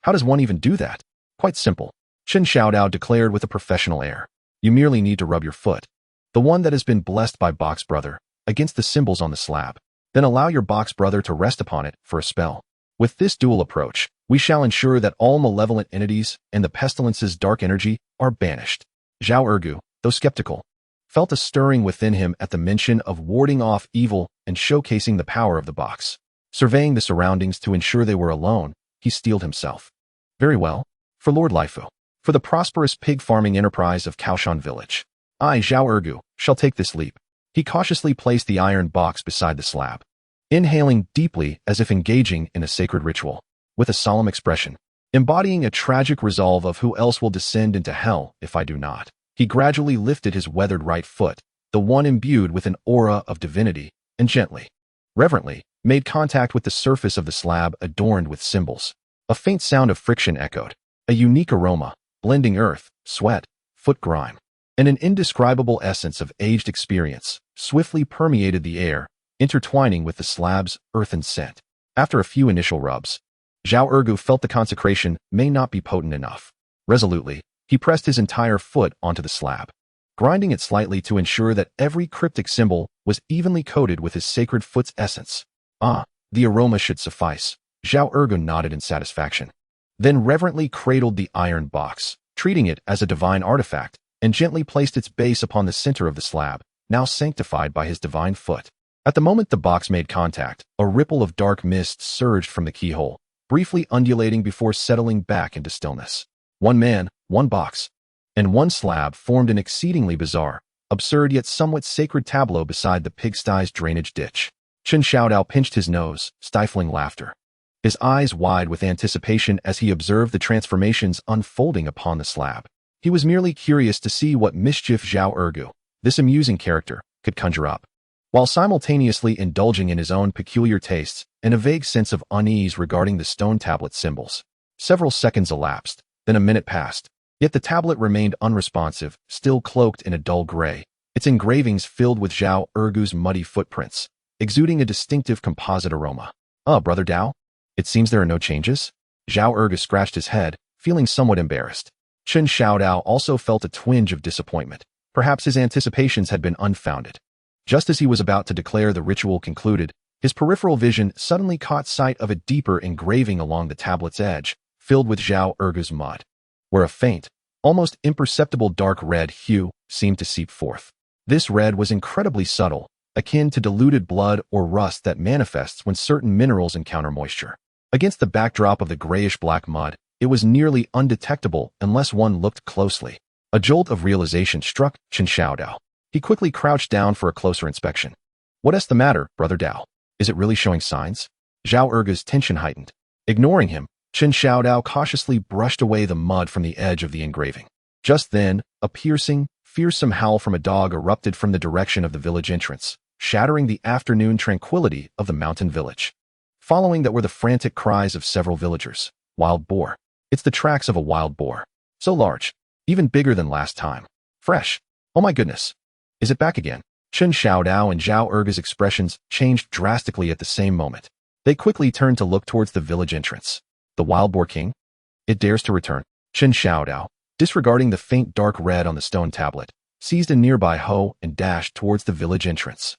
[SPEAKER 2] "How does one even do that?" "Quite simple," Chen Xiao Dao declared with a professional air. "You merely need to rub your foot, the one that has been blessed by box brother, against the symbols on the slab. Then allow your box brother to rest upon it for a spell. With this dual approach, we shall ensure that all malevolent entities and the pestilence's dark energy are banished." Zhao Ergu, though skeptical, felt a stirring within him at the mention of warding off evil and showcasing the power of the box. Surveying the surroundings to ensure they were alone, he steeled himself. "Very well. For Lord Lifu. For the prosperous pig farming enterprise of Kao Shan village. I, Zhao Ergu, shall take this leap." He cautiously placed the iron box beside the slab, inhaling deeply as if engaging in a sacred ritual, with a solemn expression, embodying a tragic resolve of who else will descend into hell if I do not. He gradually lifted his weathered right foot, the one imbued with an aura of divinity, and gently, reverently, made contact with the surface of the slab adorned with symbols. A faint sound of friction echoed, a unique aroma, blending earth, sweat, foot grime, and an indescribable essence of aged experience, swiftly permeated the air, intertwining with the slab's earthen scent. After a few initial rubs, Zhao Ergu felt the consecration may not be potent enough. Resolutely, he pressed his entire foot onto the slab, grinding it slightly to ensure that every cryptic symbol was evenly coated with his sacred foot's essence. The aroma should suffice. Zhao Ergu nodded in satisfaction, then reverently cradled the iron box, treating it as a divine artifact, and gently placed its base upon the center of the slab, now sanctified by his divine foot. At the moment the box made contact, a ripple of dark mist surged from the keyhole, briefly undulating before settling back into stillness. One man, one box, and one slab formed an exceedingly bizarre, absurd yet somewhat sacred tableau beside the pigsty's drainage ditch. Chen Xiao Dao pinched his nose, stifling laughter. his eyes wide with anticipation as he observed the transformations unfolding upon the slab. He was merely curious to see what mischief Zhao Ergu, this amusing character, could conjure up. While simultaneously indulging in his own peculiar tastes and a vague sense of unease regarding the stone tablet symbols. Several seconds elapsed, then a minute passed, yet the tablet remained unresponsive, still cloaked in a dull gray, its engravings filled with Zhao Ergu's muddy footprints, exuding a distinctive composite aroma. Brother Dao? It seems there are no changes? Zhao Ergu scratched his head, feeling somewhat embarrassed. Chen Xiao Dao also felt a twinge of disappointment. Perhaps his anticipations had been unfounded. Just as he was about to declare the ritual concluded, his peripheral vision suddenly caught sight of a deeper engraving along the tablet's edge, filled with Zhao Ergu's mud, where a faint, almost imperceptible dark red hue seemed to seep forth. This red was incredibly subtle, akin to diluted blood or rust that manifests when certain minerals encounter moisture. Against the backdrop of the grayish-black mud, it was nearly undetectable unless one looked closely. A jolt of realization struck Chen Xiao Dao. He quickly crouched down for a closer inspection. What's the matter, Brother Dao? Is it really showing signs? Zhao Ergu's tension heightened. Ignoring him, Chen Xiao Dao cautiously brushed away the mud from the edge of the engraving. Just then, a piercing, fearsome howl from a dog erupted from the direction of the village entrance, shattering the afternoon tranquility of the mountain village. Following that were the frantic cries of several villagers. Wild boar. It's the tracks of a wild boar. So large. Even bigger than last time. Fresh. Oh my goodness. Is it back again? Chen Xiao Dao and Zhao Ergu's expressions changed drastically at the same moment. They quickly turned to look towards the village entrance. The wild boar king? It dares to return. Chen Xiao Dao, disregarding the faint dark red on the stone tablet, seized a nearby hoe and dashed towards the village entrance.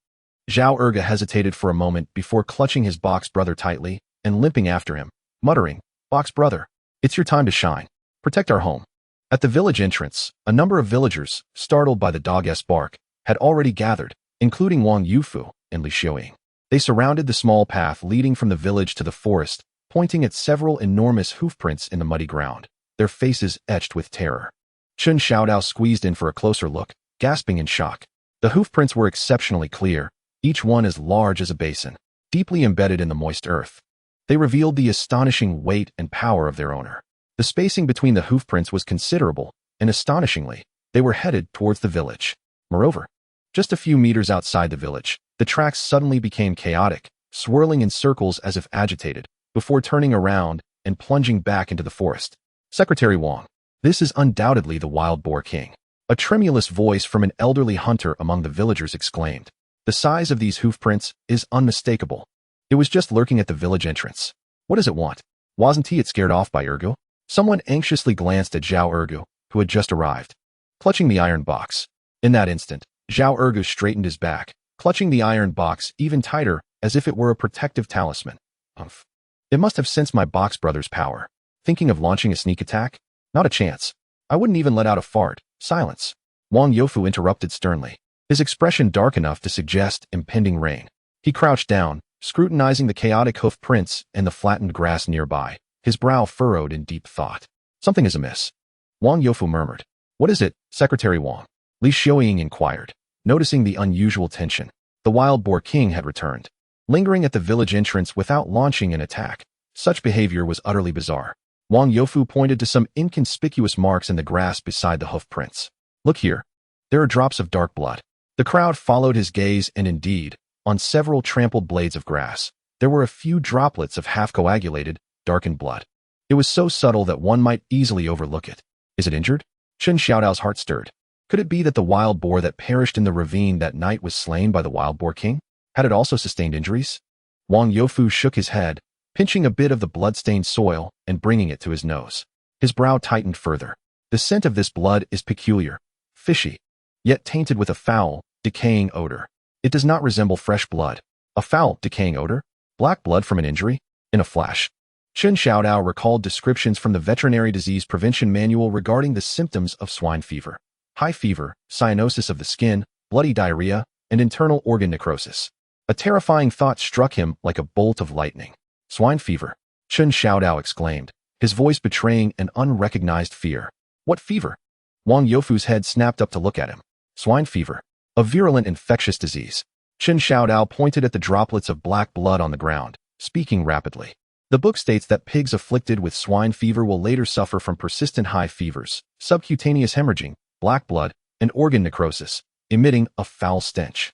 [SPEAKER 2] Zhao Ergu hesitated for a moment before clutching his box brother tightly and limping after him, muttering, "Box brother, it's your time to shine. Protect our home." At the village entrance, a number of villagers, startled by the dog's bark, had already gathered, including Wang Yufu and Li Xiuying. They surrounded the small path leading from the village to the forest, pointing at several enormous hoofprints in the muddy ground, their faces etched with terror. Chen Xiaodao squeezed in for a closer look, gasping in shock. The hoofprints were exceptionally clear, each one as large as a basin, deeply embedded in the moist earth. They revealed the astonishing weight and power of their owner. The spacing between the hoofprints was considerable, and astonishingly, they were headed towards the village. Moreover, just a few meters outside the village, the tracks suddenly became chaotic, swirling in circles as if agitated, before turning around and plunging back into the forest. Secretary Wang, this is undoubtedly the wild boar king. A tremulous voice from an elderly hunter among the villagers exclaimed. The size of these hoofprints is unmistakable. It was just lurking at the village entrance. What does it want? Wasn't he scared off by Ergu? Someone anxiously glanced at Zhao Ergu, who had just arrived, clutching the iron box. In that instant, Zhao Ergu straightened his back, clutching the iron box even tighter as if it were a protective talisman. Umph. It must have sensed my box brother's power. Thinking of launching a sneak attack? Not a chance. I wouldn't even let out a fart. Silence. Wang Youfu interrupted sternly, his expression dark enough to suggest impending rain. He crouched down, scrutinizing the chaotic hoof prints and the flattened grass nearby, his brow furrowed in deep thought. Something is amiss. Wang Youfu murmured. What is it, Secretary Wang? Li Xiuying inquired, noticing the unusual tension. The wild boar king had returned, lingering at the village entrance without launching an attack. Such behavior was utterly bizarre. Wang Youfu pointed to some inconspicuous marks in the grass beside the hoof prints. Look here. There are drops of dark blood. The crowd followed his gaze, and indeed, on several trampled blades of grass, there were a few droplets of half-coagulated, darkened blood. It was so subtle that one might easily overlook it. Is it injured? Chen Xiaodao's heart stirred. Could it be that the wild boar that perished in the ravine that night was slain by the wild boar king? Had it also sustained injuries? Wang Youfu shook his head, pinching a bit of the blood-stained soil and bringing it to his nose. His brow tightened further. The scent of this blood is peculiar, fishy, yet tainted with a foul, decaying odor. It does not resemble fresh blood. A foul, decaying odor? Black blood from an injury? In a flash. Chen Xiaodao recalled descriptions from the Veterinary Disease Prevention Manual regarding the symptoms of swine fever. High fever, cyanosis of the skin, bloody diarrhea, and internal organ necrosis. A terrifying thought struck him like a bolt of lightning. Swine fever, Chen Xiaodao exclaimed, his voice betraying an unrecognized fear. What fever? Wang Youfu's head snapped up to look at him. Swine fever, a virulent infectious disease. Chen Xiaodao pointed at the droplets of black blood on the ground, speaking rapidly. The book states that pigs afflicted with swine fever will later suffer from persistent high fevers, subcutaneous hemorrhaging, black blood, and organ necrosis, emitting a foul stench.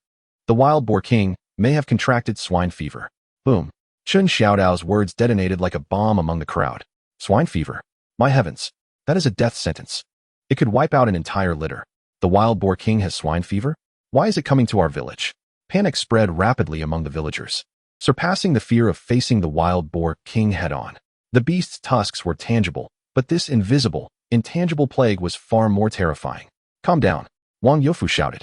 [SPEAKER 2] The wild boar king may have contracted swine fever. Boom. Chen Xiao Dao's words detonated like a bomb among the crowd. Swine fever? My heavens. That is a death sentence. It could wipe out an entire litter. The wild boar king has swine fever? Why is it coming to our village? Panic spread rapidly among the villagers, surpassing the fear of facing the wild boar king head-on. The beast's tusks were tangible, but this invisible, intangible plague was far more terrifying. Calm down, Wang Youfu shouted,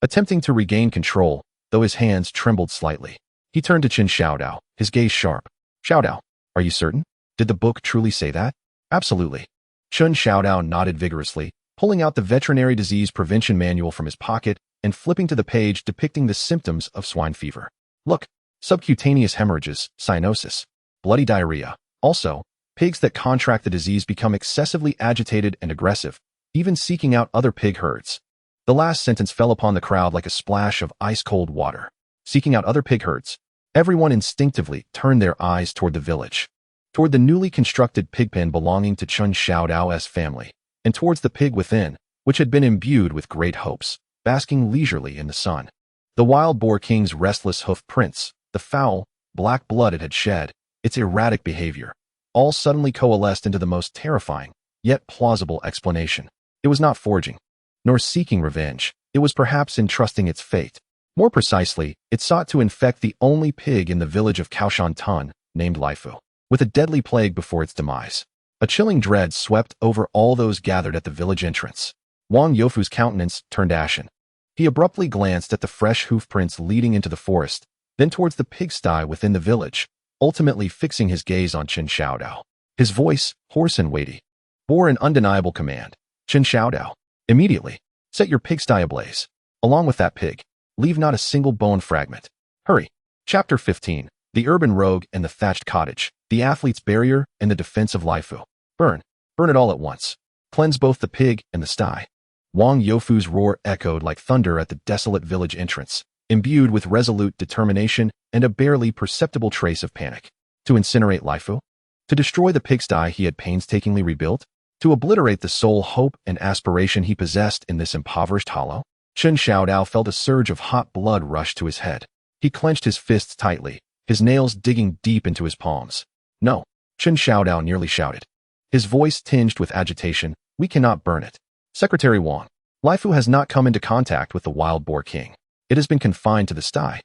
[SPEAKER 2] attempting to regain control, though his hands trembled slightly. He turned to Chen Xiao Dao, his gaze sharp. Xiao Dao, are you certain? Did the book truly say that? Absolutely. Chen Xiao Dao nodded vigorously, pulling out the veterinary disease prevention manual from his pocket and flipping to the page depicting the symptoms of swine fever. Look, subcutaneous hemorrhages, cyanosis, bloody diarrhea. Also, pigs that contract the disease become excessively agitated and aggressive, even seeking out other pig herds. The last sentence fell upon the crowd like a splash of ice-cold water. Seeking out other pig herds. Everyone instinctively turned their eyes toward the village, toward the newly constructed pig pen belonging to Chen Xiao Dao's family, and towards the pig within, which had been imbued with great hopes, basking leisurely in the sun. The wild boar king's restless hoof prints, the foul, black blood it had shed, its erratic behavior, all suddenly coalesced into the most terrifying, yet plausible explanation. It was not foraging, nor seeking revenge. It was perhaps entrusting its fate. More precisely, it sought to infect the only pig in the village of Kao Shan Tun, named Lifu, with a deadly plague before its demise. A chilling dread swept over all those gathered at the village entrance. Wang Youfu's countenance turned ashen. He abruptly glanced at the fresh hoof prints leading into the forest, then towards the pigsty within the village, ultimately fixing his gaze on Chen Xiao Dao. His voice, hoarse and weighty, bore an undeniable command. Chen Xiao Dao, immediately, set your pigsty ablaze. Along with that pig, leave not a single bone fragment. Hurry. Chapter 15. The Urban Rogue and the Thatched Cottage, the Athlete's Barrier and the Defense of Lifu. Burn. Burn it all at once. Cleanse both the pig and the sty. Wang Youfu's roar echoed like thunder at the desolate village entrance, imbued with resolute determination and a barely perceptible trace of panic. To incinerate Lifu? To destroy the pigsty he had painstakingly rebuilt? To obliterate the sole hope and aspiration he possessed in this impoverished hollow? Chen Xiao Dao felt a surge of hot blood rush to his head. He clenched his fists tightly, his nails digging deep into his palms. No, Chen Xiao Dao nearly shouted, his voice tinged with agitation. We cannot burn it. Secretary Wang, Lifu has not come into contact with the wild boar king. It has been confined to the sty.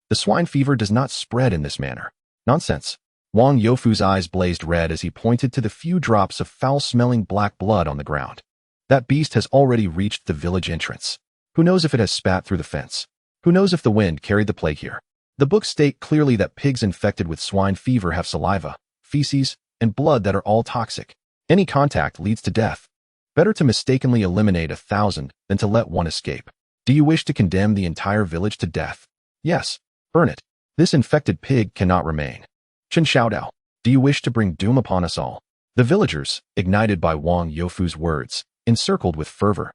[SPEAKER 2] The swine fever does not spread in this manner. Nonsense. Wang Youfu's eyes blazed red as he pointed to the few drops of foul-smelling black blood on the ground. That beast has already reached the village entrance. Who knows if it has spat through the fence? Who knows if the wind carried the plague here? The books state clearly that pigs infected with swine fever have saliva, feces, and blood that are all toxic. Any contact leads to death. Better to mistakenly eliminate 1,000 than to let one escape. Do you wish to condemn the entire village to death? Yes, burn it. This infected pig cannot remain. Chen Xiao Dao, do you wish to bring doom upon us all? The villagers, ignited by Wang Youfu's words, encircled with fervor.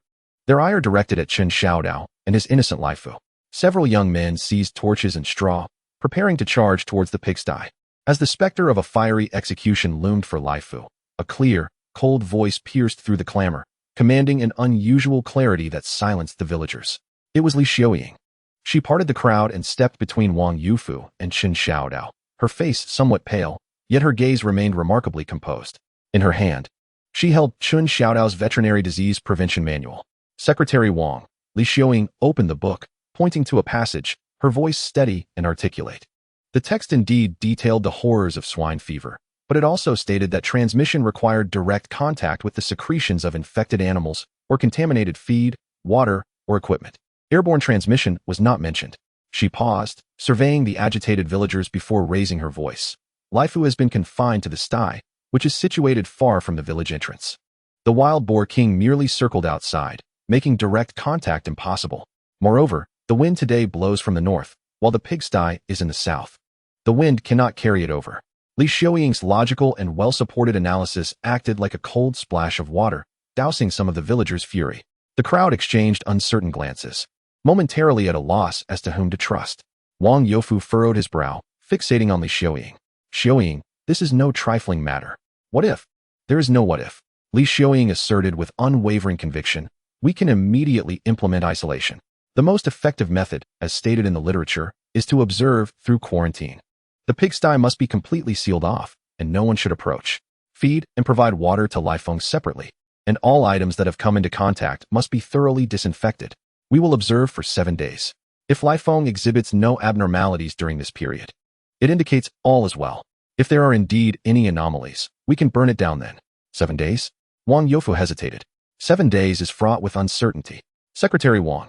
[SPEAKER 2] Their ire directed at Chen Xiao Dao and his innocent Lifu. Several young men seized torches and straw, preparing to charge towards the pigsty. As the specter of a fiery execution loomed for Lifu, a clear, cold voice pierced through the clamor, commanding an unusual clarity that silenced the villagers. It was Li Xiaoying. She parted the crowd and stepped between Wang Youfu and Chen Xiao Dao, her face somewhat pale, yet her gaze remained remarkably composed. In her hand, she held Chen Xiao Dao's veterinary disease prevention manual. Secretary Wang, Li Xiaoying opened the book, pointing to a passage, her voice steady and articulate. The text indeed detailed the horrors of swine fever, but it also stated that transmission required direct contact with the secretions of infected animals or contaminated feed, water, or equipment. Airborne transmission was not mentioned. She paused, surveying the agitated villagers before raising her voice. Lifu has been confined to the sty, which is situated far from the village entrance. The wild boar king merely circled outside, making direct contact impossible. Moreover, the wind today blows from the north, while the pigsty is in the south. The wind cannot carry it over. Li Xiaoying's logical and well-supported analysis acted like a cold splash of water, dousing some of the villagers' fury. The crowd exchanged uncertain glances, momentarily at a loss as to whom to trust. Wang Youfu furrowed his brow, fixating on Li Xiaoying. Xiaoying, This is no trifling matter. What if? There is no what if. Li Xiaoying asserted with unwavering conviction, we can immediately implement isolation. The most effective method, as stated in the literature, is to observe through quarantine. The pigsty must be completely sealed off, and no one should approach. Feed and provide water to Lifeng separately, and all items that have come into contact must be thoroughly disinfected. We will observe for 7 days. If Lifeng exhibits no abnormalities during this period, it indicates all is well. If there are indeed any anomalies, we can burn it down then. 7 days? Wang Youfu hesitated. 7 days is fraught with uncertainty. Secretary Wang.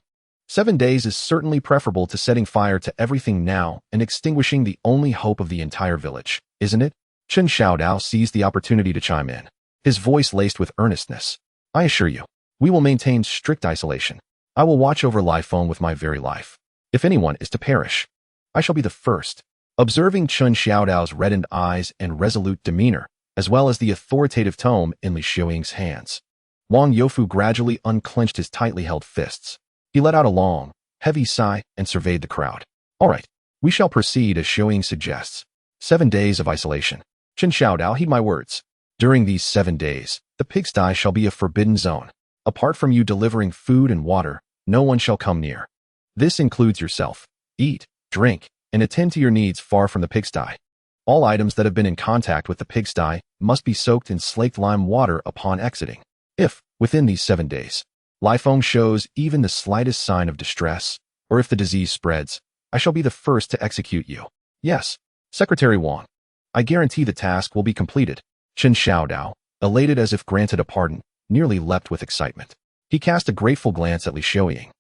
[SPEAKER 2] 7 days is certainly preferable to setting fire to everything now and extinguishing the only hope of the entire village, isn't it? Chen Xiao Dao seized the opportunity to chime in, his voice laced with earnestness. I assure you, we will maintain strict isolation. I will watch over Lifeng with my very life. If anyone is to perish, I shall be the first. Observing Chen Xiao Dao's reddened eyes and resolute demeanor, as well as the authoritative tone in Li Xiaoying's hands, Wang Youfu gradually unclenched his tightly held fists. He let out a long, heavy sigh and surveyed the crowd. All right, we shall proceed as Xiaoying suggests. 7 days of isolation. Chen Xiao Dao, heed my words. During these 7 days, the pigsty shall be a forbidden zone. Apart from you delivering food and water, no one shall come near. This includes yourself. Eat, drink, and attend to your needs far from the pigsty. All items that have been in contact with the pigsty must be soaked in slaked lime water upon exiting. If, within these 7 days, Lifeng shows even the slightest sign of distress, or if the disease spreads, I shall be the first to execute you. Yes, Secretary Wang. I guarantee the task will be completed. Chen Xiao Dao, elated as if granted a pardon, nearly leapt with excitement. He cast a grateful glance at Li Xiaoying,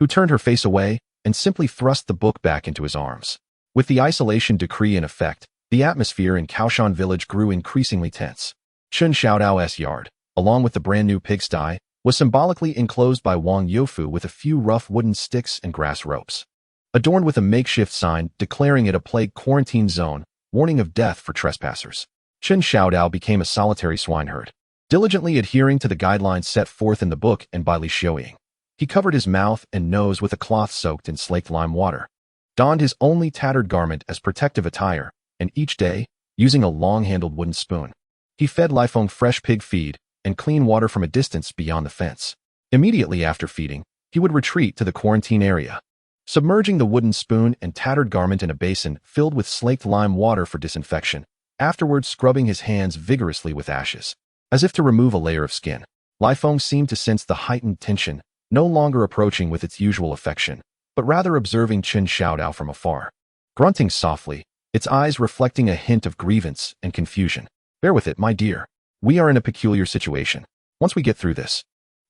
[SPEAKER 2] who turned her face away and simply thrust the book back into his arms. With the isolation decree in effect, the atmosphere in Kao Shan village grew increasingly tense. Chen Xiao Dao's yard, along with the brand new pigsty, was symbolically enclosed by Wang Youfu with a few rough wooden sticks and grass ropes, adorned with a makeshift sign declaring it a plague quarantine zone, warning of death for trespassers. Chen Xiao Dao became a solitary swineherd, diligently adhering to the guidelines set forth in the book and by Li Xiaoying. He covered his mouth and nose with a cloth soaked in slaked lime water, donned his only tattered garment as protective attire, and each day, using a long-handled wooden spoon, he fed Lifeng fresh pig feed and clean water from a distance beyond the fence. Immediately after feeding, he would retreat to the quarantine area, submerging the wooden spoon and tattered garment in a basin filled with slaked lime water for disinfection, afterwards scrubbing his hands vigorously with ashes, as if to remove a layer of skin. Lifeng seemed to sense the heightened tension, no longer approaching with its usual affection, but rather observing Chen Xiao Dao from afar. Grunting softly, its eyes reflecting a hint of grievance and confusion. Bear with it, my dear. We are in a peculiar situation. Once we get through this,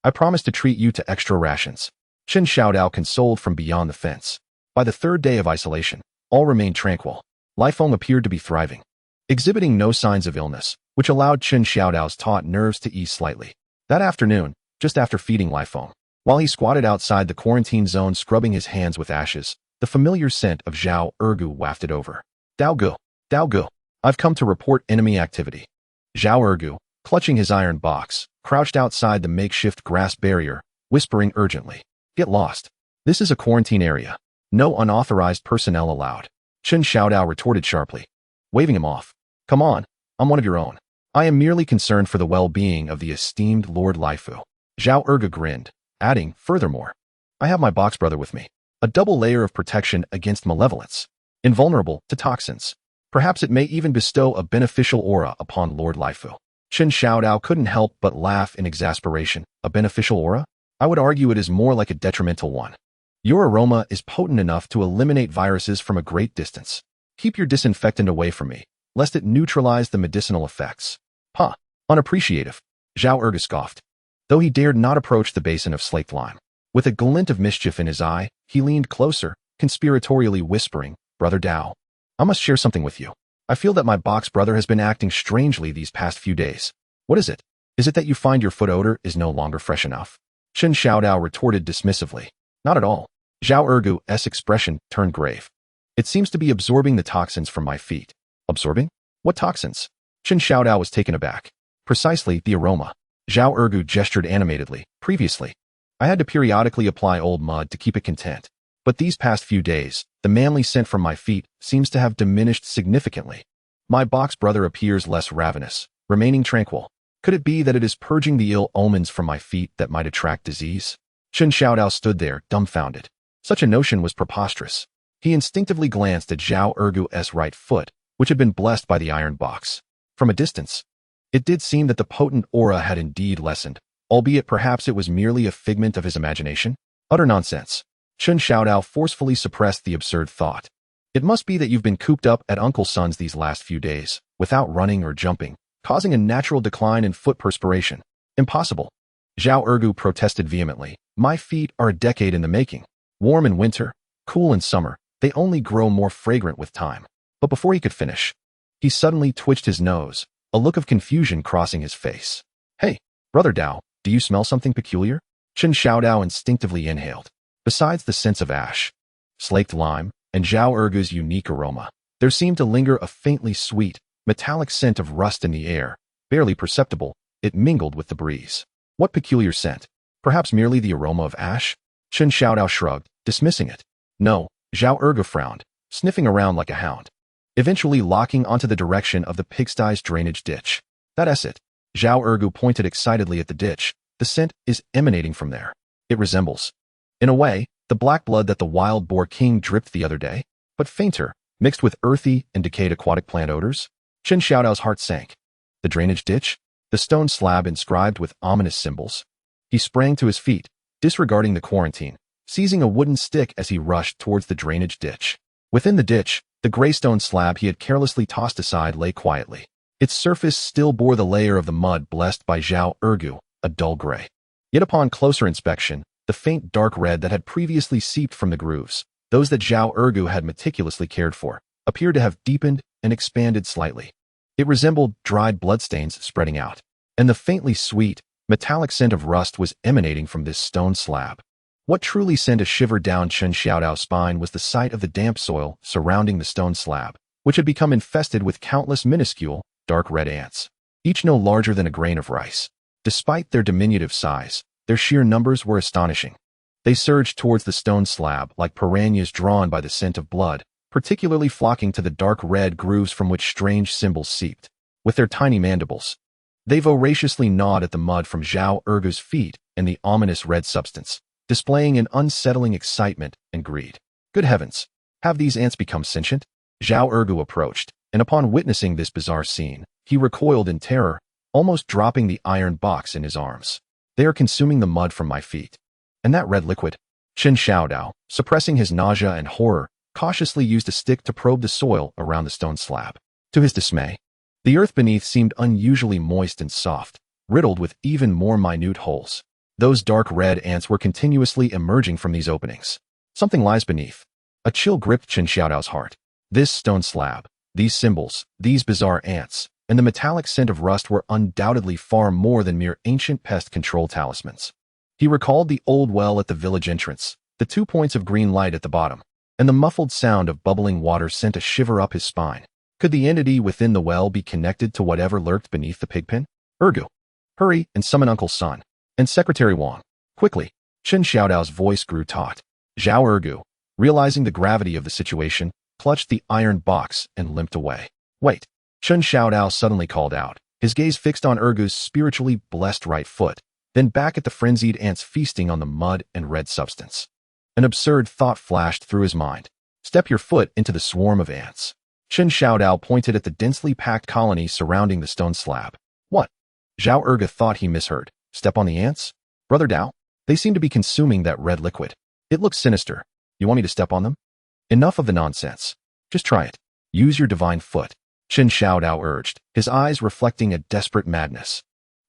[SPEAKER 2] I promise to treat you to extra rations. Chen Xiao Dao consoled from beyond the fence. By the 3rd day of isolation, all remained tranquil. Lifeng appeared to be thriving, exhibiting no signs of illness, which allowed Chen Xiao Dao's taut nerves to ease slightly. That afternoon, just after feeding Lifeng, while he squatted outside the quarantine zone scrubbing his hands with ashes, the familiar scent of Zhao Ergu wafted over. Dao Gu, I've come to report enemy activity. Zhao Ergu, clutching his iron box, crouched outside the makeshift grass barrier, whispering urgently. Get lost. This is a quarantine area. No unauthorized personnel allowed. Chen Xiao Dao retorted sharply, waving him off. Come on, I'm one of your own. I am merely concerned for the well-being of the esteemed Lord Lifu. Zhao Ergu grinned, adding, furthermore, I have my box brother with me. A double layer of protection against malevolence. Invulnerable to toxins. Perhaps it may even bestow a beneficial aura upon Lord Lifu. Chen Xiao Dao couldn't help but laugh in exasperation. A beneficial aura? I would argue it is more like a detrimental one. Your aroma is potent enough to eliminate viruses from a great distance. Keep your disinfectant away from me, lest it neutralize the medicinal effects. Huh, unappreciative. Zhao Ergu scoffed, though he dared not approach the basin of slaked lime. With a glint of mischief in his eye, he leaned closer, conspiratorially whispering, Brother Dao, I must share something with you. I feel that my box brother has been acting strangely these past few days. What is it? Is it that you find your foot odor is no longer fresh enough? Chen Xiao Dao retorted dismissively. Not at all. Zhao Ergu's expression turned grave. It seems to be absorbing the toxins from my feet. Absorbing? What toxins? Chen Xiao Dao was taken aback. Precisely the aroma. Zhao Ergu gestured animatedly. Previously, I had to periodically apply old mud to keep it content. But these past few days, the manly scent from my feet seems to have diminished significantly. My box brother appears less ravenous, remaining tranquil. Could it be that it is purging the ill omens from my feet that might attract disease? Chen Xiao Dao stood there, dumbfounded. Such a notion was preposterous. He instinctively glanced at Zhao Ergu's right foot, which had been blessed by the iron box. From a distance, it did seem that the potent aura had indeed lessened, albeit perhaps it was merely a figment of his imagination. Utter nonsense. Chen Xiao Dao forcefully suppressed the absurd thought. It must be that you've been cooped up at Uncle Sun's these last few days, without running or jumping, causing a natural decline in foot perspiration. Impossible. Zhao Ergu protested vehemently. My feet are a decade in the making. Warm in winter, cool in summer, they only grow more fragrant with time. But before he could finish, he suddenly twitched his nose, a look of confusion crossing his face. Hey, Brother Dao, do you smell something peculiar? Chen Xiao Dao instinctively inhaled. Besides the scents of ash, slaked lime, and Zhao Ergu's unique aroma, there seemed to linger a faintly sweet, metallic scent of rust in the air. Barely perceptible, it mingled with the breeze. What peculiar scent? Perhaps merely the aroma of ash? Chen Xiao Dao shrugged, dismissing it. No, Zhao Ergu frowned, sniffing around like a hound, eventually locking onto the direction of the pigsty's drainage ditch. That's it. Zhao Ergu pointed excitedly at the ditch. The scent is emanating from there. It resembles, in a way, the black blood that the wild boar king dripped the other day, but fainter, mixed with earthy and decayed aquatic plant odors. Chen Xiao Dao's heart sank. The drainage ditch? The stone slab inscribed with ominous symbols? He sprang to his feet, disregarding the quarantine, seizing a wooden stick as he rushed towards the drainage ditch. Within the ditch, the gray stone slab he had carelessly tossed aside lay quietly. Its surface still bore the layer of the mud blessed by Zhao Ergu, a dull gray. Yet upon closer inspection, the faint dark red that had previously seeped from the grooves, those that Zhao Ergu had meticulously cared for, appeared to have deepened and expanded slightly. It resembled dried bloodstains spreading out, and the faintly sweet, metallic scent of rust was emanating from this stone slab. What truly sent a shiver down Chen Xiao Dao's spine was the sight of the damp soil surrounding the stone slab, which had become infested with countless minuscule, dark red ants, each no larger than a grain of rice. Despite their diminutive size, their sheer numbers were astonishing. They surged towards the stone slab like piranhas drawn by the scent of blood, particularly flocking to the dark red grooves from which strange symbols seeped. With their tiny mandibles, they voraciously gnawed at the mud from Zhao Ergu's feet and the ominous red substance, displaying an unsettling excitement and greed. Good heavens! Have these ants become sentient? Zhao Ergu approached, and upon witnessing this bizarre scene, he recoiled in terror, almost dropping the iron box in his arms. They are consuming the mud from my feet. And that red liquid? Chen Xiao Dao, suppressing his nausea and horror, cautiously used a stick to probe the soil around the stone slab. To his dismay, the earth beneath seemed unusually moist and soft, riddled with even more minute holes. Those dark red ants were continuously emerging from these openings. Something lies beneath. A chill gripped Chen Xiao Dao's heart. This stone slab, these symbols, these bizarre ants, and the metallic scent of rust were undoubtedly far more than mere ancient pest control talismans. He recalled the old well at the village entrance, the 2 points of green light at the bottom, and the muffled sound of bubbling water sent a shiver up his spine. Could the entity within the well be connected to whatever lurked beneath the pigpen? Ergu, hurry and summon Uncle Sun. And Secretary Wang. Quickly. Chen Xiao Dao's voice grew taut. Zhao Ergu, realizing the gravity of the situation, clutched the iron box and limped away. Wait. Chen Xiao Dao suddenly called out, his gaze fixed on Ergu's spiritually blessed right foot, then back at the frenzied ants feasting on the mud and red substance. An absurd thought flashed through his mind. Step your foot into the swarm of ants. Chen Xiao Dao pointed at the densely packed colony surrounding the stone slab. What? Zhao Ergu thought he misheard. Step on the ants? Brother Dao? They seem to be consuming that red liquid. It looks sinister. You want me to step on them? Enough of the nonsense. Just try it. Use your divine foot. Chen Xiao Dao urged, his eyes reflecting a desperate madness.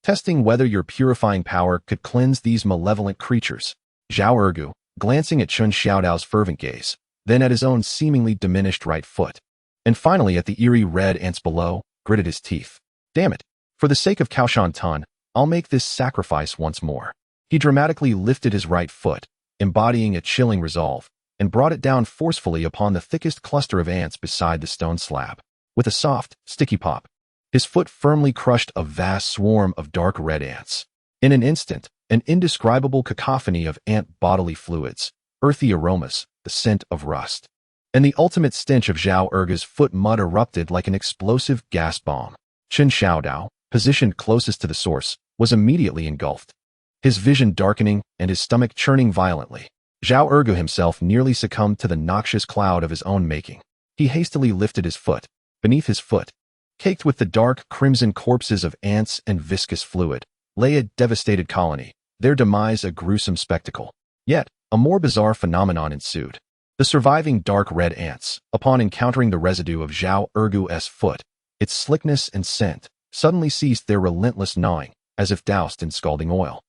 [SPEAKER 2] Testing whether your purifying power could cleanse these malevolent creatures. Zhao Ergu, glancing at Chen Xiao Dao's fervent gaze, then at his own seemingly diminished right foot, and finally at the eerie red ants below, gritted his teeth. Damn it. For the sake of Kao Shan Tun, I'll make this sacrifice once more. He dramatically lifted his right foot, embodying a chilling resolve, and brought it down forcefully upon the thickest cluster of ants beside the stone slab. With a soft, sticky pop, his foot firmly crushed a vast swarm of dark red ants. In an instant, an indescribable cacophony of ant bodily fluids, earthy aromas, the scent of rust, and the ultimate stench of Zhao Erge's foot mud erupted like an explosive gas bomb. Chen Xiao Dao, positioned closest to the source, was immediately engulfed, his vision darkening and his stomach churning violently. Zhao Erge himself nearly succumbed to the noxious cloud of his own making. He hastily lifted his foot. Beneath his foot, caked with the dark crimson corpses of ants and viscous fluid, lay a devastated colony, their demise a gruesome spectacle. Yet, a more bizarre phenomenon ensued. The surviving dark red ants, upon encountering the residue of Zhao Ergu's foot, its slickness and scent, suddenly ceased their relentless gnawing, as if doused in scalding oil.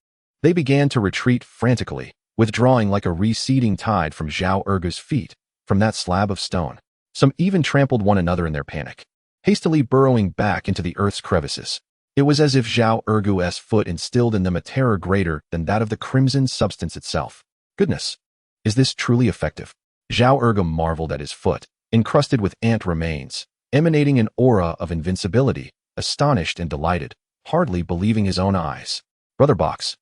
[SPEAKER 2] They began to retreat frantically, withdrawing like a receding tide from Zhao Ergu's feet, from that slab of stone. Some even trampled one another in their panic, hastily burrowing back into the earth's crevices. It was as if Zhao Ergu's foot instilled in them a terror greater than that of the crimson substance itself. Goodness! Is this truly effective? Zhao Erge marveled at his foot, encrusted with ant remains, emanating an aura of invincibility, astonished and delighted, hardly believing his own eyes. Brother Box,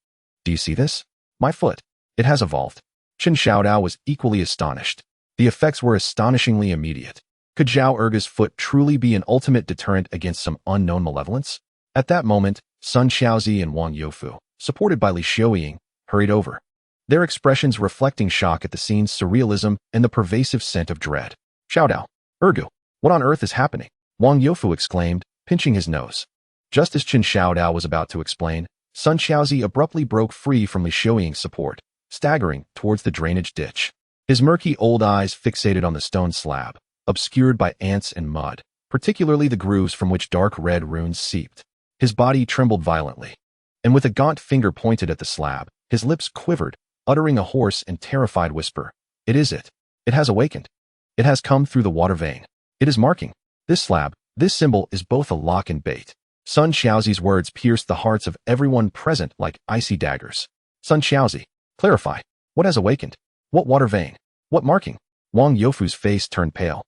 [SPEAKER 2] do you see this? My foot. It has evolved. Chen Xiao Dao was equally astonished. The effects were astonishingly immediate. Could Zhao Erge's foot truly be an ultimate deterrent against some unknown malevolence? At that moment, Sun Xiaozi and Wang Youfu, supported by Li Xiaoying, hurried over, their expressions reflecting shock at the scene's surrealism and the pervasive scent of dread. Xiao Dao, Ergu, what on earth is happening? Wang Youfu exclaimed, pinching his nose. Just as Chen Xiao Dao was about to explain, Sun Xiaozi abruptly broke free from Li Xiaoying's support, staggering towards the drainage ditch. His murky old eyes fixated on the stone slab, obscured by ants and mud, particularly the grooves from which dark red runes seeped. His body trembled violently, and with a gaunt finger pointed at the slab, his lips quivered, uttering a hoarse and terrified whisper. It is it. It has awakened. It has come through the water vein. It is marking. This slab, this symbol is both a lock and bait. Sun Xiaozi's words pierced the hearts of everyone present like icy daggers. Sun Xiaozi, clarify. What has awakened? What water vein? What marking? Wang Youfu's face turned pale,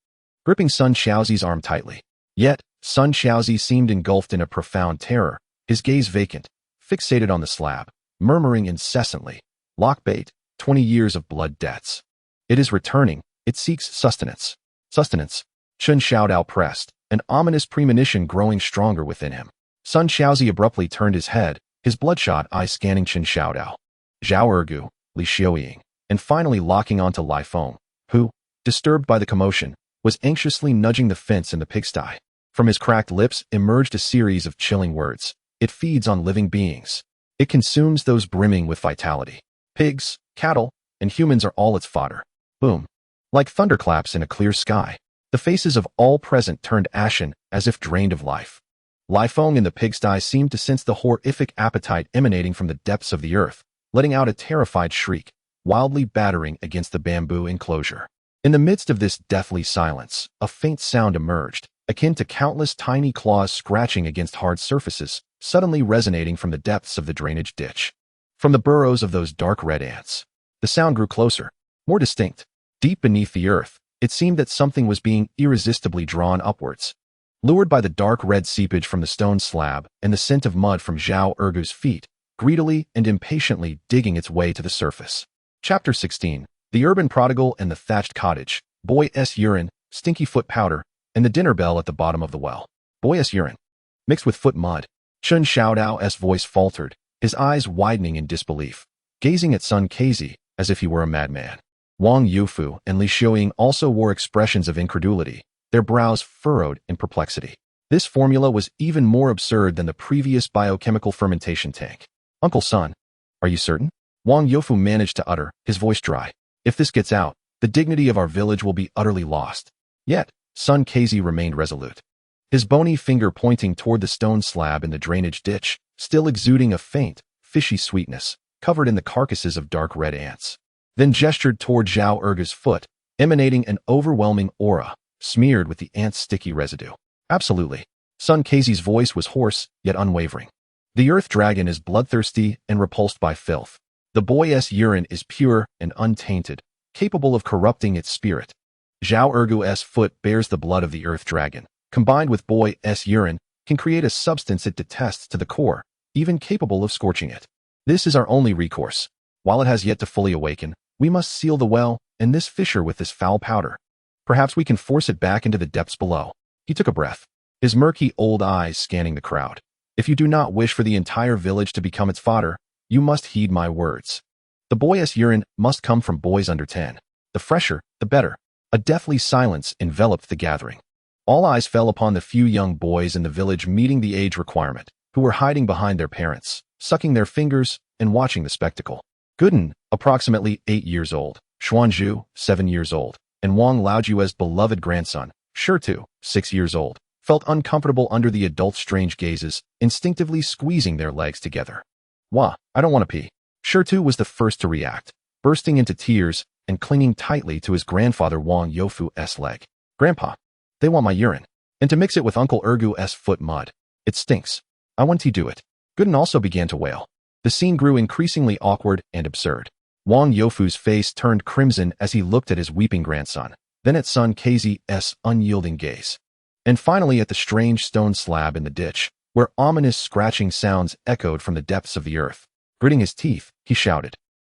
[SPEAKER 2] gripping Sun Xiaozi's arm tightly. Yet, Sun Xiaozi seemed engulfed in a profound terror, his gaze vacant, fixated on the slab, murmuring incessantly. Lock bait, 20 years of blood debts. It is returning, it seeks sustenance. Sustenance. Chen Xiao Dao pressed, an ominous premonition growing stronger within him. Sun Xiaozi abruptly turned his head, his bloodshot eyes scanning Chen Xiao Dao, Zhao Ergu, Li Xiaoying, and finally locking onto Lai Feng, who, disturbed by the commotion, was anxiously nudging the fence in the pigsty. From his cracked lips emerged a series of chilling words. It feeds on living beings. It consumes those brimming with vitality. Pigs, cattle, and humans are all its fodder. Boom. Like thunderclaps in a clear sky, the faces of all present turned ashen as if drained of life. Lai Feng in the pigsty seemed to sense the horrific appetite emanating from the depths of the earth, letting out a terrified shriek, wildly battering against the bamboo enclosure. In the midst of this deathly silence, a faint sound emerged, akin to countless tiny claws scratching against hard surfaces, suddenly resonating from the depths of the drainage ditch. From the burrows of those dark red ants, the sound grew closer, more distinct. Deep beneath the earth, it seemed that something was being irresistibly drawn upwards. Lured by the dark red seepage from the stone slab and the scent of mud from Zhao Ergu's feet, greedily and impatiently digging its way to the surface. Chapter 16. The Urban Prodigal and the Thatched Cottage, Boy's Urine, Stinky Foot Powder, and the dinner bell at the bottom of the well. Boy's urine, mixed with foot mud. Chen Xiao Dao's voice faltered, his eyes widening in disbelief, gazing at Sun Kezi as if he were a madman. Wang Youfu and Li Xiaoying also wore expressions of incredulity, their brows furrowed in perplexity. This formula was even more absurd than the previous biochemical fermentation tank. Uncle Sun, are you certain? Wang Youfu managed to utter, his voice dry. If this gets out, the dignity of our village will be utterly lost. Yet, Sun Kezi remained resolute, his bony finger pointing toward the stone slab in the drainage ditch, still exuding a faint, fishy sweetness, covered in the carcasses of dark red ants. Then gestured toward Zhao Ergu's foot, emanating an overwhelming aura, smeared with the ant's sticky residue. Absolutely. Sun Kezi's voice was hoarse, yet unwavering. The earth dragon is bloodthirsty and repulsed by filth. The boy's urine is pure and untainted, capable of corrupting its spirit. Zhao Ergu's foot bears the blood of the earth dragon. Combined with boy's urine, can create a substance it detests to the core, even capable of scorching it. This is our only recourse. While it has yet to fully awaken, we must seal the well and this fissure with this foul powder. Perhaps we can force it back into the depths below. He took a breath, his murky old eyes scanning the crowd. If you do not wish for the entire village to become its fodder, you must heed my words. The boy's urine must come from boys under 10. The fresher, the better. A deathly silence enveloped the gathering. All eyes fell upon the few young boys in the village meeting the age requirement, who were hiding behind their parents, sucking their fingers, and watching the spectacle. Gooden, approximately 8 years old, Xuanzhu, 7 years old, and Wang Laojue's beloved grandson, Shitu, 6 years old, felt uncomfortable under the adults' strange gazes, instinctively squeezing their legs together. Wah, I don't want to pee. Shitu was the first to react, bursting into tears and clinging tightly to his grandfather Wang Youfu's leg. Grandpa, they want my urine, and to mix it with Uncle Ergu's foot mud. It stinks. I want to do it. Gooden also began to wail. The scene grew increasingly awkward and absurd. Wang Youfu's face turned crimson as he looked at his weeping grandson, then at son Kai's unyielding gaze, and finally at the strange stone slab in the ditch, where ominous scratching sounds echoed from the depths of the earth. Gritting his teeth, he shouted,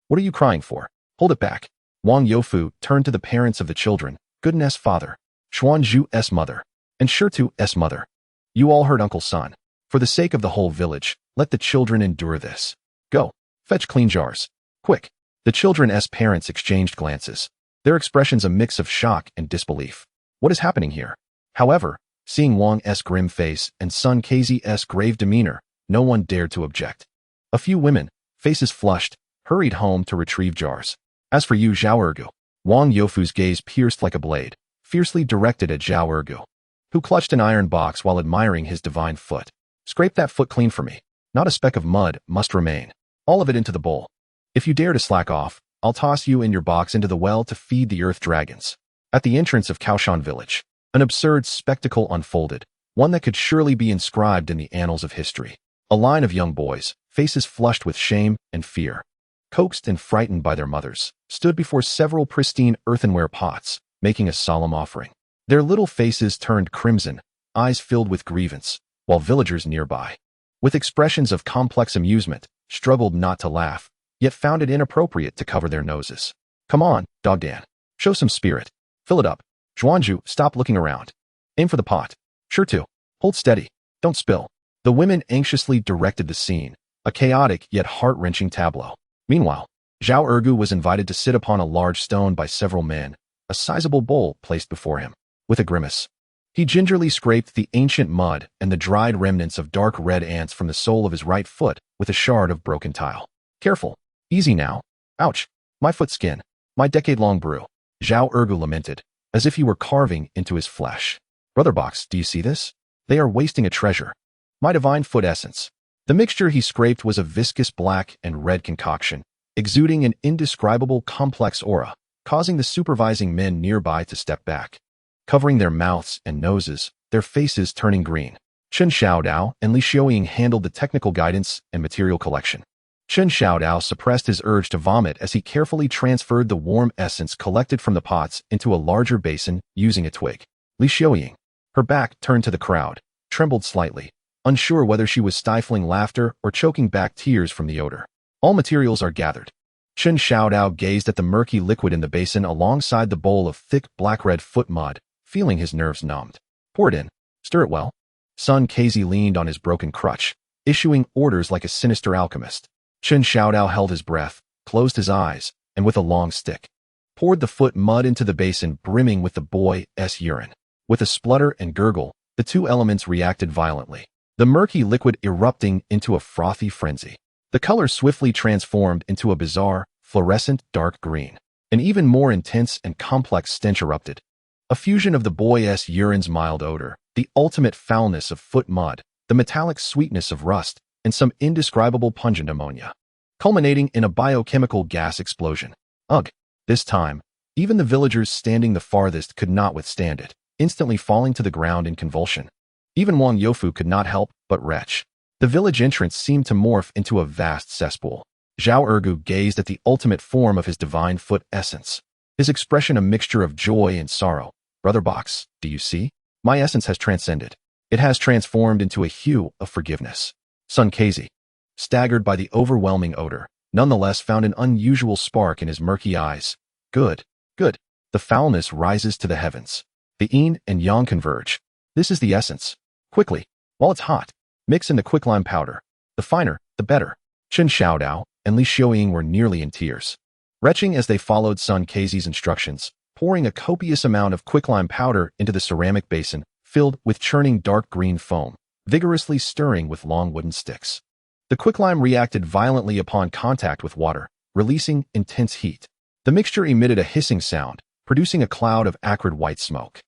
[SPEAKER 2] "What are you crying for? Hold it back." Wang Youfu turned to the parents of the children, Gooden's father, Xuanzhu's mother, and Shitu's mother. "You all heard Uncle Son. For the sake of the whole village, let the children endure this. Go, fetch clean jars. Quick." The children's parents exchanged glances, their expressions a mix of shock and disbelief. What is happening here? However, seeing Wang's grim face and son Kai's grave demeanor, no one dared to object. A few women, faces flushed, hurried home to retrieve jars. As for you, Zhao Ergu, Wang Youfu's gaze pierced like a blade, fiercely directed at Zhao Ergu, who clutched an iron box while admiring his divine foot. "Scrape that foot clean for me. Not a speck of mud must remain. All of it into the bowl. If you dare to slack off, I'll toss you and your box into the well to feed the earth dragons." At the entrance of Kao Shan village, an absurd spectacle unfolded, one that could surely be inscribed in the annals of history. A line of young boys, faces flushed with shame and fear, coaxed and frightened by their mothers, stood before several pristine earthenware pots, making a solemn offering. Their little faces turned crimson, eyes filled with grievance, while villagers nearby, with expressions of complex amusement, struggled not to laugh, yet found it inappropriate to cover their noses. "Come on, Dog Dan. Show some spirit. Fill it up. Xuanzhu, stop looking around. Aim for the pot. Shitu, hold steady. Don't spill." The women anxiously directed the scene, a chaotic yet heart-wrenching tableau. Meanwhile, Zhao Ergu was invited to sit upon a large stone by several men, a sizable bowl placed before him. With a grimace, he gingerly scraped the ancient mud and the dried remnants of dark red ants from the sole of his right foot with a shard of broken tile. "Careful. Easy now. Ouch. My foot skin. My decade-long brew." Zhao Ergu lamented, as if he were carving into his flesh. "Brother Box, do you see this? They are wasting a treasure. My divine foot essence." The mixture he scraped was a viscous black and red concoction, exuding an indescribable complex aura, causing the supervising men nearby to step back, covering their mouths and noses, their faces turning green. Chen Xiao Dao and Li Xiaoying handled the technical guidance and material collection. Chen Xiao Dao suppressed his urge to vomit as he carefully transferred the warm essence collected from the pots into a larger basin using a twig. Li Xiaoying, her back turned to the crowd, trembled slightly, unsure whether she was stifling laughter or choking back tears from the odor. All materials are gathered. Chen Xiao Dao gazed at the murky liquid in the basin alongside the bowl of thick black-red foot mud, feeling his nerves numbed. "Pour it in. Stir it well." Son Casey leaned on his broken crutch, issuing orders like a sinister alchemist. Chen Xiao Dao held his breath, closed his eyes, and with a long stick, poured the foot mud into the basin brimming with the boy's urine. With a splutter and gurgle, the two elements reacted violently, the murky liquid erupting into a frothy frenzy. The color swiftly transformed into a bizarre, fluorescent dark green. An even more intense and complex stench erupted. A fusion of the boy's urine's mild odor, the ultimate foulness of foot mud, the metallic sweetness of rust, and some indescribable pungent ammonia, culminating in a biochemical gas explosion. Ugh! This time, even the villagers standing the farthest could not withstand it, instantly falling to the ground in convulsion. Even Wang Youfu could not help but retch. The village entrance seemed to morph into a vast cesspool. Zhao Ergu gazed at the ultimate form of his divine foot essence, his expression a mixture of joy and sorrow. "Brother Box, do you see? My essence has transcended. It has transformed into a hue of forgiveness." Son Casey, staggered by the overwhelming odor, nonetheless found an unusual spark in his murky eyes. Good, good. The foulness rises to the heavens. The yin and yang converge. This is the essence. Quickly, while it's hot, mix in the quicklime powder. The finer, the better. Chen Xiao Dao and Li Xiaoying were nearly in tears, retching as they followed Sun Keizi's instructions, pouring a copious amount of quicklime powder into the ceramic basin filled with churning dark green foam, vigorously stirring with long wooden sticks. The quicklime reacted violently upon contact with water, releasing intense heat. The mixture emitted a hissing sound, producing a cloud of acrid white smoke.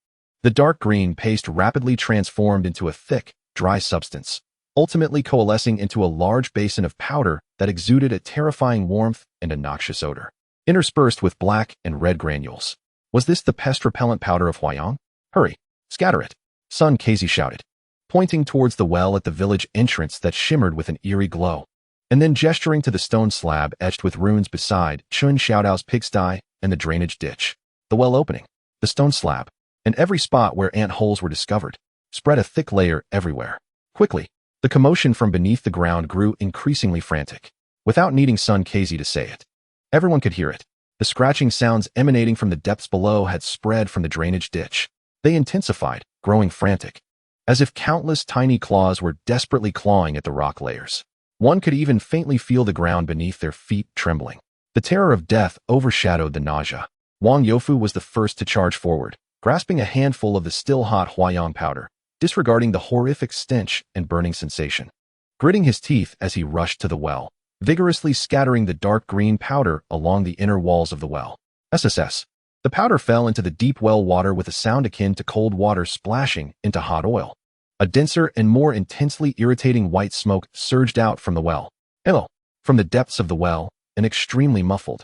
[SPEAKER 2] The dark green paste rapidly transformed into a thick, dry substance, ultimately coalescing into a large basin of powder that exuded a terrifying warmth and a noxious odor, interspersed with black and red granules. Was this the pest-repellent powder of Huayang? Hurry, scatter it, Sun Keizi shouted, pointing towards the well at the village entrance that shimmered with an eerie glow, and then gesturing to the stone slab etched with runes beside Chen Xiao Dao's pigsty and the drainage ditch. The well opening, the stone slab, and every spot where ant holes were discovered, spread a thick layer everywhere. Quickly, the commotion from beneath the ground grew increasingly frantic. Without needing Sun Keizi to say it, everyone could hear it. The scratching sounds emanating from the depths below had spread from the drainage ditch. They intensified, growing frantic, as if countless tiny claws were desperately clawing at the rock layers. One could even faintly feel the ground beneath their feet trembling. The terror of death overshadowed the nausea. Wang Youfu was the first to charge forward, grasping a handful of the still-hot Huayang powder, disregarding the horrific stench and burning sensation. Gritting his teeth as he rushed to the well, vigorously scattering the dark green powder along the inner walls of the well. SSS. The powder fell into the deep well water with a sound akin to cold water splashing into hot oil. A denser and more intensely irritating white smoke surged out from the well. Ew! From the depths of the well, an extremely muffled,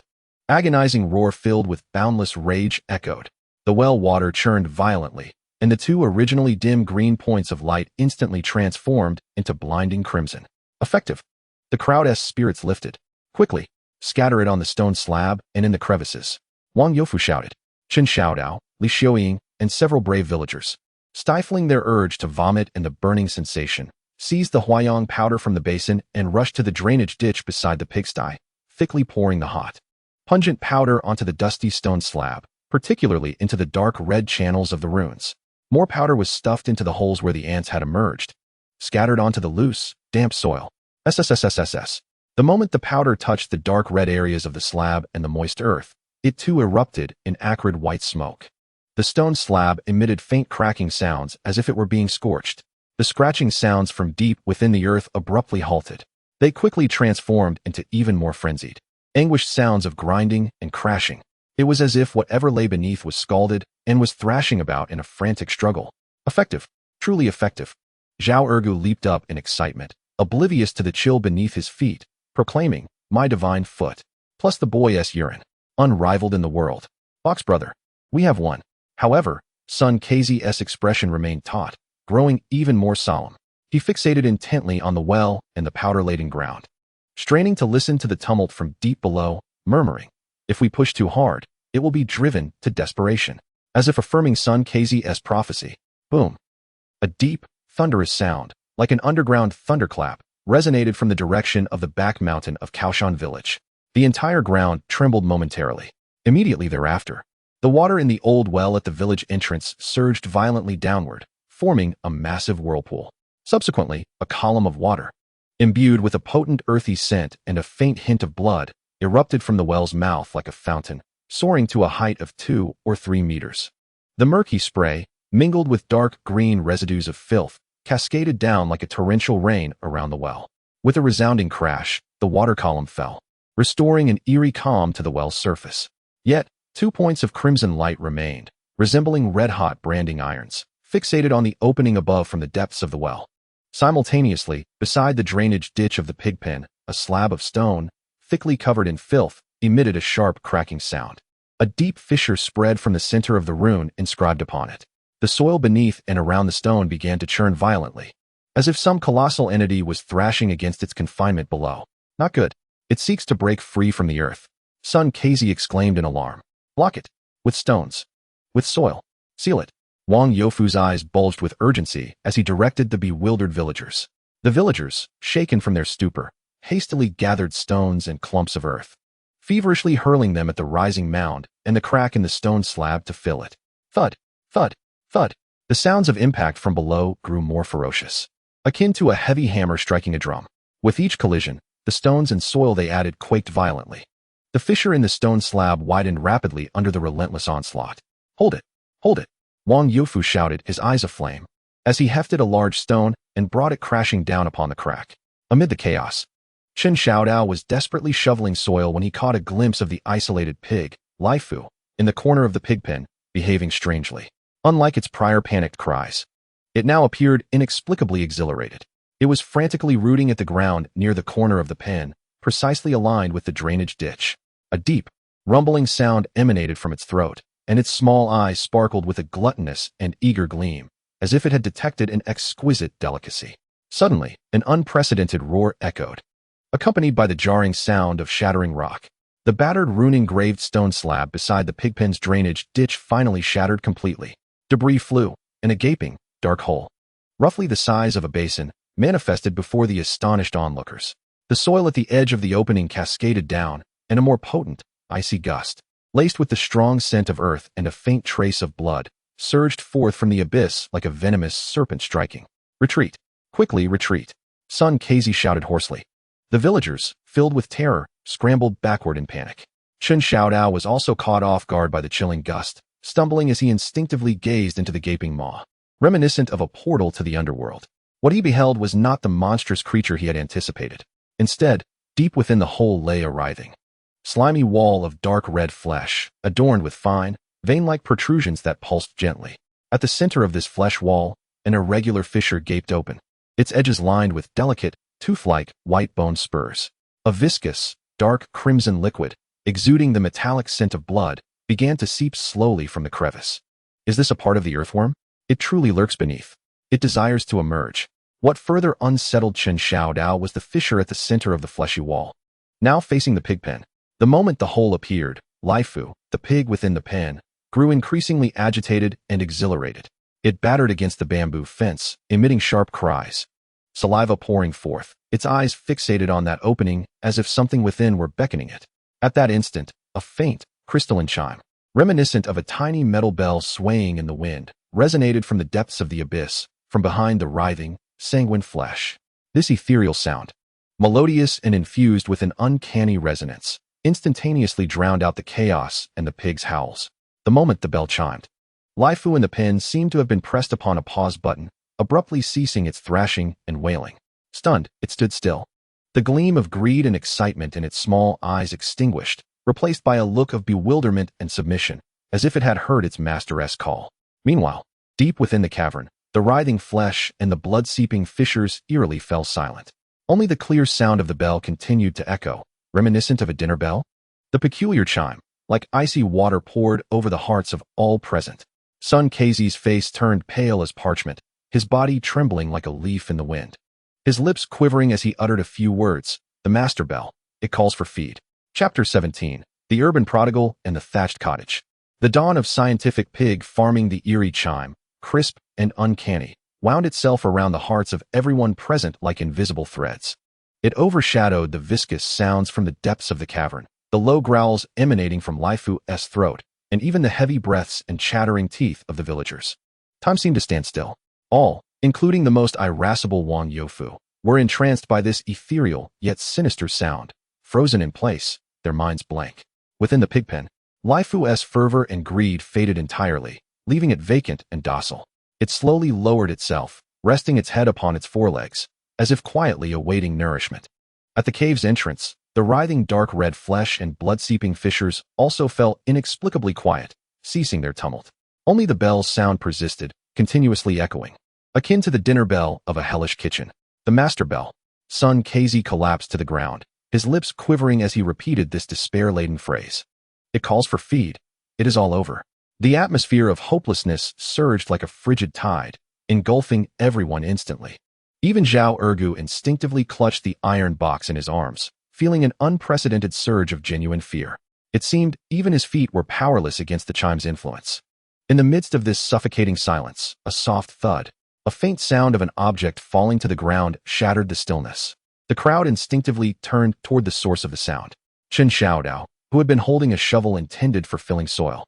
[SPEAKER 2] agonizing roar filled with boundless rage echoed. The well water churned violently, and the two originally dim green points of light instantly transformed into blinding crimson. Effective. The crowd's spirits lifted. Quickly, scatter it on the stone slab and in the crevices, Wang Youfu shouted. Chen Xiao Dao, Li Xiaoying, and several brave villagers, stifling their urge to vomit and the burning sensation, seized the Huayang powder from the basin and rushed to the drainage ditch beside the pigsty, thickly pouring the hot, pungent powder onto the dusty stone slab, particularly into the dark red channels of the runes. More powder was stuffed into the holes where the ants had emerged, scattered onto the loose, damp soil. SSSSSS. The moment the powder touched the dark red areas of the slab and the moist earth, it too erupted in acrid white smoke. The stone slab emitted faint cracking sounds as if it were being scorched. The scratching sounds from deep within the earth abruptly halted. They quickly transformed into even more frenzied, anguished sounds of grinding and crashing. It was as if whatever lay beneath was scalded and was thrashing about in a frantic struggle. Effective. Truly effective. Zhao Ergu leaped up in excitement, oblivious to the chill beneath his feet, proclaiming, "My divine foot, plus the boy's urine, unrivaled in the world. Fox brother, we have won." However, Sun Keizi's expression remained taut, growing even more solemn. He fixated intently on the well and the powder-laden ground, straining to listen to the tumult from deep below, murmuring, "If we push too hard, it will be driven to desperation." As if affirming Sun Keizi's prophecy. Boom. A deep, thunderous sound, like an underground thunderclap, resonated from the direction of the back mountain of Kao Shan village. The entire ground trembled momentarily. Immediately thereafter, the water in the old well at the village entrance surged violently downward, forming a massive whirlpool. Subsequently, a column of water, imbued with a potent earthy scent and a faint hint of blood, erupted from the well's mouth like a fountain, soaring to a height of 2 or 3 meters. The murky spray, mingled with dark green residues of filth, cascaded down like a torrential rain around the well. With a resounding crash, the water column fell, restoring an eerie calm to the well's surface. Yet, 2 points of crimson light remained, resembling red-hot branding irons, fixated on the opening above from the depths of the well. Simultaneously, beside the drainage ditch of the pig pen, a slab of stone, thickly covered in filth, emitted a sharp cracking sound. A deep fissure spread from the center of the rune inscribed upon it. The soil beneath and around the stone began to churn violently, as if some colossal entity was thrashing against its confinement below. Not good. It seeks to break free from the earth. Sun Keizi exclaimed in alarm. Block it. With stones. With soil. Seal it. Wang Youfu's eyes bulged with urgency as he directed the bewildered villagers. The villagers, shaken from their stupor, hastily gathered stones and clumps of earth, feverishly hurling them at the rising mound and the crack in the stone slab to fill it. Thud, thud, thud. The sounds of impact from below grew more ferocious, akin to a heavy hammer striking a drum. With each collision, the stones and soil they added quaked violently. The fissure in the stone slab widened rapidly under the relentless onslaught. Hold it! Hold it! Wang Youfu shouted, his eyes aflame, as he hefted a large stone and brought it crashing down upon the crack. Amid the chaos, Chen Xiao Dao was desperately shoveling soil when he caught a glimpse of the isolated pig, Lifu, in the corner of the pig pen, behaving strangely. Unlike its prior panicked cries, it now appeared inexplicably exhilarated. It was frantically rooting at the ground near the corner of the pen, precisely aligned with the drainage ditch. A deep, rumbling sound emanated from its throat, and its small eyes sparkled with a gluttonous and eager gleam, as if it had detected an exquisite delicacy. Suddenly, an unprecedented roar echoed, accompanied by the jarring sound of shattering rock. The battered rune-engraved stone slab beside the pigpen's drainage ditch finally shattered completely. Debris flew, and a gaping, dark hole, roughly the size of a basin, manifested before the astonished onlookers. The soil at the edge of the opening cascaded down, and a more potent, icy gust, laced with the strong scent of earth and a faint trace of blood, surged forth from the abyss like a venomous serpent striking. Retreat! Quickly retreat! Sun Casey shouted hoarsely. The villagers, filled with terror, scrambled backward in panic. Chen Xiao Dao was also caught off guard by the chilling gust, stumbling as he instinctively gazed into the gaping maw, reminiscent of a portal to the underworld. What he beheld was not the monstrous creature he had anticipated. Instead, deep within the hole lay a writhing, slimy wall of dark red flesh, adorned with fine, vein-like protrusions that pulsed gently. At the center of this flesh wall, an irregular fissure gaped open, its edges lined with delicate, tooth-like, white bone spurs. A viscous, dark crimson liquid, exuding the metallic scent of blood, began to seep slowly from the crevice. Is this a part of the earthworm? It truly lurks beneath. It desires to emerge. What further unsettled Chen Xiao Dao was the fissure at the center of the fleshy wall, now facing the pig pen. The moment the hole appeared, Lifu, the pig within the pen, grew increasingly agitated and exhilarated. It battered against the bamboo fence, emitting sharp cries, saliva pouring forth, its eyes fixated on that opening as if something within were beckoning it. At that instant, a faint, crystalline chime, reminiscent of a tiny metal bell swaying in the wind, resonated from the depths of the abyss, from behind the writhing, sanguine flesh. This ethereal sound, melodious and infused with an uncanny resonance, instantaneously drowned out the chaos and the pig's howls. The moment the bell chimed, Lifu in the pen seemed to have been pressed upon a pause button, abruptly ceasing its thrashing and wailing. Stunned, it stood still. The gleam of greed and excitement in its small eyes extinguished, replaced by a look of bewilderment and submission, as if it had heard its master's call. Meanwhile, deep within the cavern, the writhing flesh and the blood-seeping fissures eerily fell silent. Only the clear sound of the bell continued to echo, reminiscent of a dinner bell. The peculiar chime, like icy water, poured over the hearts of all present. Sun Casey's face turned pale as parchment, his body trembling like a leaf in the wind. His lips quivering as he uttered a few words. The master bell. It calls for feed. Chapter 17. The Urban Prodigal and the Thatched Cottage. The dawn of scientific pig farming. The eerie chime, crisp and uncanny, wound itself around the hearts of everyone present like invisible threads. It overshadowed the viscous sounds from the depths of the cavern, the low growls emanating from Lifu's throat, and even the heavy breaths and chattering teeth of the villagers. Time seemed to stand still. All, including the most irascible Wang Youfu, were entranced by this ethereal yet sinister sound, frozen in place, their minds blank. Within the pigpen, Lifu's fervor and greed faded entirely, leaving it vacant and docile. It slowly lowered itself, resting its head upon its forelegs, as if quietly awaiting nourishment. At the cave's entrance, the writhing dark red flesh and blood-seeping fissures also fell inexplicably quiet, ceasing their tumult. Only the bell's sound persisted, continuously echoing, akin to the dinner bell of a hellish kitchen. The master bell. Sun Casey collapsed to the ground, his lips quivering as he repeated this despair-laden phrase. It calls for feed. It is all over. The atmosphere of hopelessness surged like a frigid tide, engulfing everyone instantly. Even Zhao Ergu instinctively clutched the iron box in his arms, feeling an unprecedented surge of genuine fear. It seemed even his feet were powerless against the chime's influence. In the midst of this suffocating silence, a soft thud, a faint sound of an object falling to the ground shattered the stillness. The crowd instinctively turned toward the source of the sound. Chen Xiao Dao, who had been holding a shovel intended for filling soil,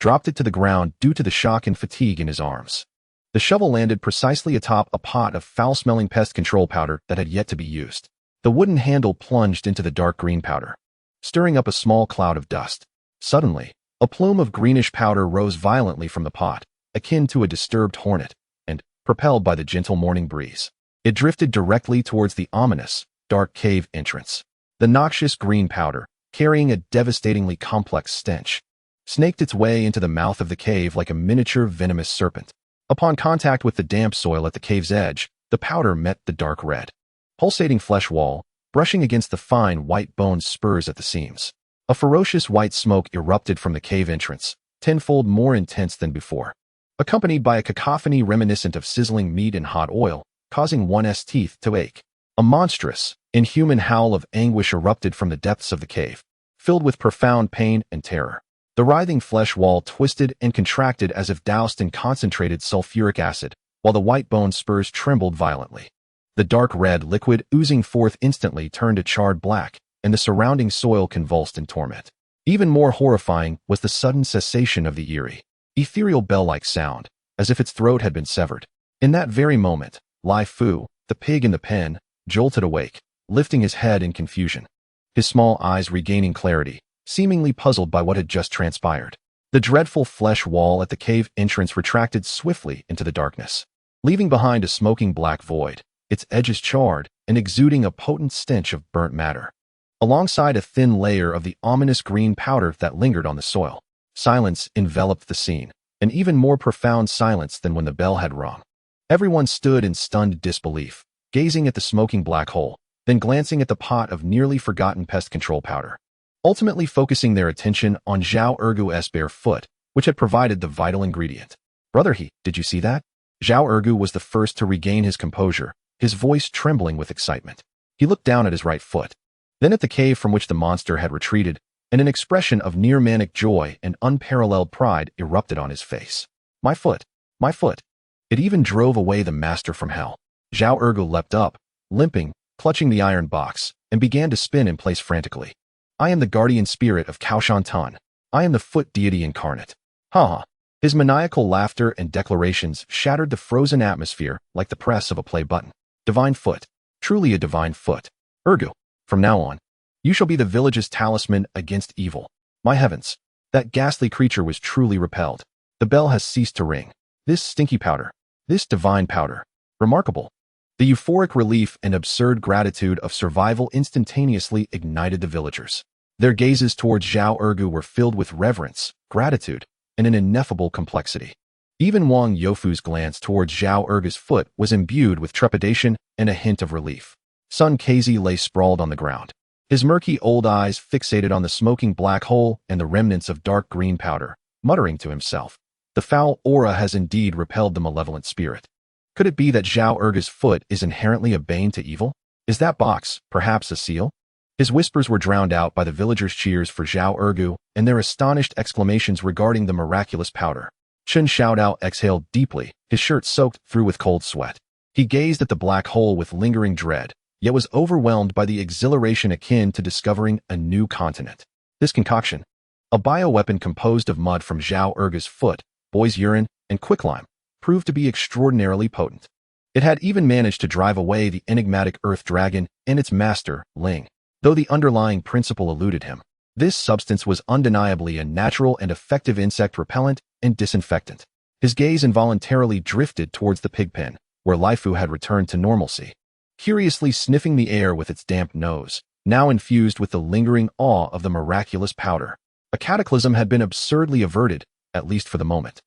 [SPEAKER 2] dropped it to the ground due to the shock and fatigue in his arms. The shovel landed precisely atop a pot of foul-smelling pest control powder that had yet to be used. The wooden handle plunged into the dark green powder, stirring up a small cloud of dust. Suddenly, a plume of greenish powder rose violently from the pot, akin to a disturbed hornet, and, propelled by the gentle morning breeze, it drifted directly towards the ominous, dark cave entrance. The noxious green powder, carrying a devastatingly complex stench, snaked its way into the mouth of the cave like a miniature venomous serpent. Upon contact with the damp soil at the cave's edge, the powder met the dark red, pulsating flesh wall, brushing against the fine white bone spurs at the seams. A ferocious white smoke erupted from the cave entrance, tenfold more intense than before, accompanied by a cacophony reminiscent of sizzling meat and hot oil, causing one's teeth to ache. A monstrous, inhuman howl of anguish erupted from the depths of the cave, filled with profound pain and terror. The writhing flesh wall twisted and contracted as if doused in concentrated sulfuric acid, while the white bone spurs trembled violently. The dark red liquid oozing forth instantly turned a charred black, and the surrounding soil convulsed in torment. Even more horrifying was the sudden cessation of the eerie, ethereal bell-like sound, as if its throat had been severed. In that very moment, Lai Fu, the pig in the pen, jolted awake, lifting his head in confusion, his small eyes regaining clarity, seemingly puzzled by what had just transpired. The dreadful flesh wall at the cave entrance retracted swiftly into the darkness, leaving behind a smoking black void, its edges charred and exuding a potent stench of burnt matter, alongside a thin layer of the ominous green powder that lingered on the soil. Silence enveloped the scene, an even more profound silence than when the bell had rung. Everyone stood in stunned disbelief, gazing at the smoking black hole, then glancing at the pot of nearly forgotten pest control powder, ultimately focusing their attention on Zhao Ergu's bare foot, which had provided the vital ingredient. "Brother He, did you see that?" Zhao Ergu was the first to regain his composure, his voice trembling with excitement. He looked down at his right foot, then at the cave from which the monster had retreated, and an expression of near-manic joy and unparalleled pride erupted on his face. My foot! My foot! It even drove away the master from hell." Zhao Ergu leapt up, limping, clutching the iron box, and began to spin in place frantically. "I am the guardian spirit of Kao Shan Tun. I am the foot deity incarnate." Ha ha. His maniacal laughter and declarations shattered the frozen atmosphere like the press of a play button. Divine foot. Truly a divine foot. "Ergu, from now on, you shall be the village's talisman against evil." My heavens. That ghastly creature was truly repelled. The bell has ceased to ring. This stinky powder. This divine powder. Remarkable. The euphoric relief and absurd gratitude of survival instantaneously ignited the villagers. Their gazes towards Zhao Ergu were filled with reverence, gratitude, and an ineffable complexity. Even Wang Youfu's glance towards Zhao Ergu's foot was imbued with trepidation and a hint of relief. Sun Kezi lay sprawled on the ground, his murky old eyes fixated on the smoking black hole and the remnants of dark green powder, muttering to himself, "The foul aura has indeed repelled the malevolent spirit." Could it be that Zhao Ergu's foot is inherently a bane to evil? Is that box, perhaps, a seal? His whispers were drowned out by the villagers' cheers for Zhao Ergu and their astonished exclamations regarding the miraculous powder. Chen Xiao Dao exhaled deeply, his shirt soaked through with cold sweat. He gazed at the black hole with lingering dread, yet was overwhelmed by the exhilaration akin to discovering a new continent. This concoction, a bioweapon composed of mud from Zhao Ergu's foot, boy's urine, and quicklime, proved to be extraordinarily potent. It had even managed to drive away the enigmatic earth dragon and its master, Ling, though the underlying principle eluded him. This substance was undeniably a natural and effective insect repellent and disinfectant. His gaze involuntarily drifted towards the pig pen, where Lai Fu had returned to normalcy, curiously sniffing the air with its damp nose, now infused with the lingering awe of the miraculous powder. A cataclysm had been absurdly averted, at least for the moment.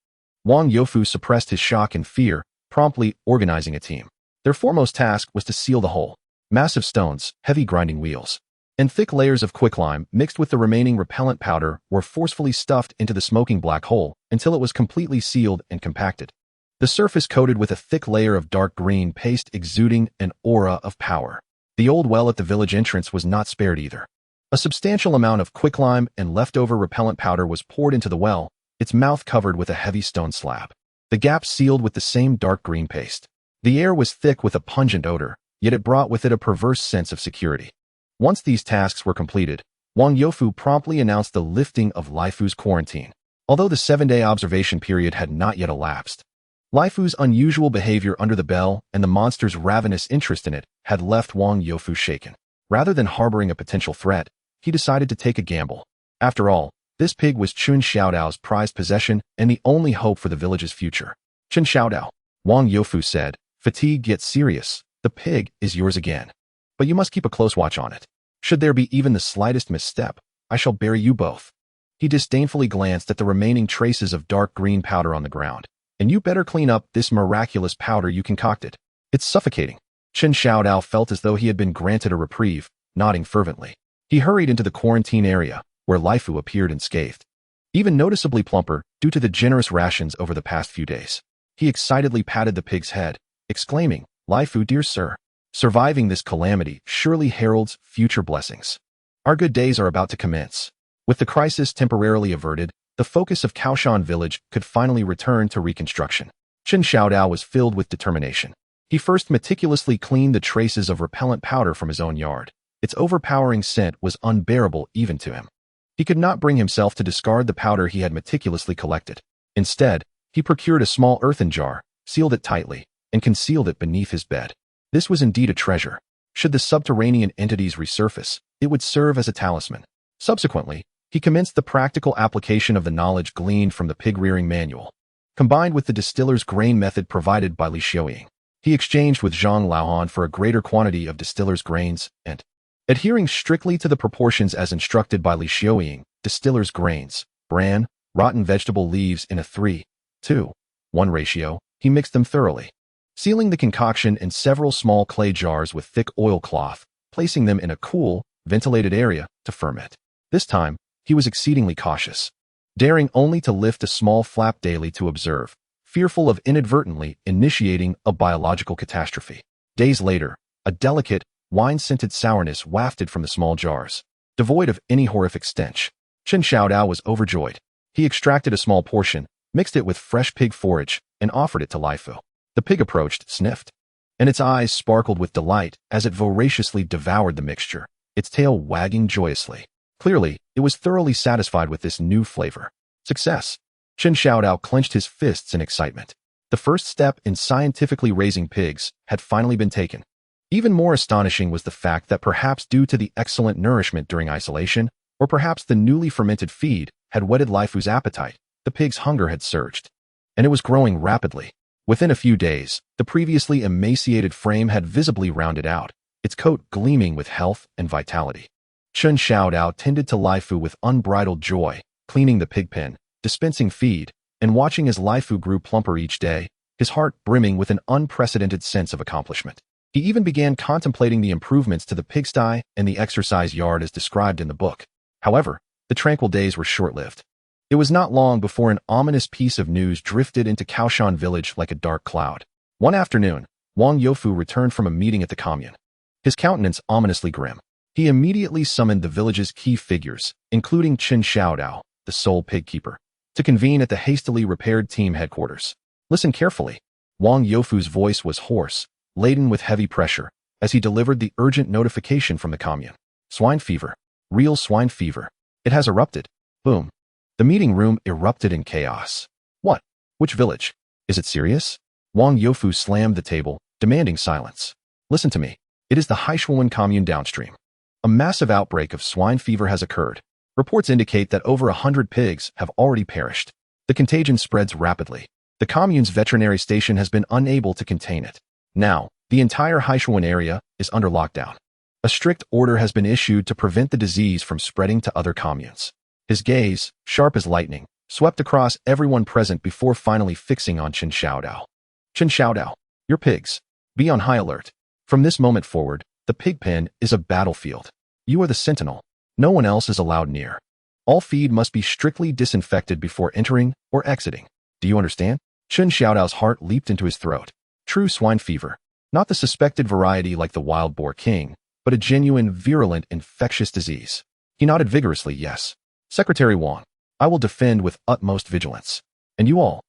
[SPEAKER 2] Wang Youfu suppressed his shock and fear, promptly organizing a team. Their foremost task was to seal the hole. Massive stones, heavy grinding wheels, and thick layers of quicklime mixed with the remaining repellent powder were forcefully stuffed into the smoking black hole until it was completely sealed and compacted. The surface coated with a thick layer of dark green paste exuding an aura of power. The old well at the village entrance was not spared either. A substantial amount of quicklime and leftover repellent powder was poured into the well, its mouth covered with a heavy stone slab. The gap sealed with the same dark green paste. The air was thick with a pungent odor, yet it brought with it a perverse sense of security. Once these tasks were completed, Wang Youfu promptly announced the lifting of Laifu's quarantine, although the 7-day observation period had not yet elapsed. Laifu's unusual behavior under the bell and the monster's ravenous interest in it had left Wang Youfu shaken. Rather than harboring a potential threat, he decided to take a gamble. After all, this pig was Chen Xiao Dao's prized possession and the only hope for the village's future. Chen Xiao Dao, Wang Youfu said, fatigue yet serious, the pig is yours again. But you must keep a close watch on it. Should there be even the slightest misstep, I shall bury you both. He disdainfully glanced at the remaining traces of dark green powder on the ground. And you better clean up this miraculous powder you concocted. It's suffocating. Chen Xiao Dao felt as though he had been granted a reprieve, nodding fervently. He hurried into the quarantine area, where Laifu appeared unscathed. Even noticeably plumper due to the generous rations over the past few days. He excitedly patted the pig's head, exclaiming, Laifu, dear sir, surviving this calamity surely heralds future blessings. Our good days are about to commence. With the crisis temporarily averted, the focus of Kao Shan village could finally return to reconstruction. Chen Xiao Dao was filled with determination. He first meticulously cleaned the traces of repellent powder from his own yard. Its overpowering scent was unbearable even to him. He could not bring himself to discard the powder he had meticulously collected. Instead, he procured a small earthen jar, sealed it tightly, and concealed it beneath his bed. This was indeed a treasure. Should the subterranean entities resurface, it would serve as a talisman. Subsequently, he commenced the practical application of the knowledge gleaned from the pig-rearing manual. Combined with the distiller's grain method provided by Li Xiaoying, he exchanged with Zhang Laohan for a greater quantity of distiller's grains and, adhering strictly to the proportions as instructed by Li Xiaoying, distiller's grains, bran, rotten vegetable leaves in a 3:1 ratio, he mixed them thoroughly, sealing the concoction in several small clay jars with thick oilcloth, placing them in a cool, ventilated area to ferment. This time, he was exceedingly cautious, daring only to lift a small flap daily to observe, fearful of inadvertently initiating a biological catastrophe. Days later, a delicate, wine-scented sourness wafted from the small jars, devoid of any horrific stench. Chen Xiao Dao was overjoyed. He extracted a small portion, mixed it with fresh pig forage, and offered it to Laifu. The pig approached, sniffed, and its eyes sparkled with delight as it voraciously devoured the mixture, its tail wagging joyously. Clearly, it was thoroughly satisfied with this new flavor. Success! Chen Xiao Dao clenched his fists in excitement. The first step in scientifically raising pigs had finally been taken. Even more astonishing was the fact that perhaps due to the excellent nourishment during isolation, or perhaps the newly fermented feed had whetted Laifu's appetite, the pig's hunger had surged. And it was growing rapidly. Within a few days, the previously emaciated frame had visibly rounded out, its coat gleaming with health and vitality. Chen Xiao Dao tended to Laifu with unbridled joy, cleaning the pig pen, dispensing feed, and watching as Laifu grew plumper each day, his heart brimming with an unprecedented sense of accomplishment. He even began contemplating the improvements to the pigsty and the exercise yard as described in the book. However, the tranquil days were short-lived. It was not long before an ominous piece of news drifted into Kao Shan village like a dark cloud. One afternoon, Wang Youfu returned from a meeting at the commune, his countenance ominously grim. He immediately summoned the village's key figures, including Chen Xiao Dao, the sole pig keeper, to convene at the hastily repaired team headquarters. Listen carefully. Wang Youfu's voice was hoarse, laden with heavy pressure, as he delivered the urgent notification from the commune. Swine fever. Real swine fever. It has erupted. Boom. The meeting room erupted in chaos. What? Which village? Is it serious? Wang Youfu slammed the table, demanding silence. Listen to me. It is the Haishuan commune downstream. A massive outbreak of swine fever has occurred. Reports indicate that over 100 pigs have already perished. The contagion spreads rapidly. The commune's veterinary station has been unable to contain it. Now, the entire Haishuan area is under lockdown. A strict order has been issued to prevent the disease from spreading to other communes. His gaze, sharp as lightning, swept across everyone present before finally fixing on Chen Xiao Dao. Chen Xiao Dao, your pigs. Be on high alert. From this moment forward, the pig pen is a battlefield. You are the sentinel. No one else is allowed near. All feed must be strictly disinfected before entering or exiting. Do you understand? Chen Xiao Dao's heart leaped into his throat. True swine fever. Not the suspected variety like the wild boar king, but a genuine, virulent, infectious disease. He nodded vigorously, yes. Secretary Wang, I will defend with utmost vigilance. And you all.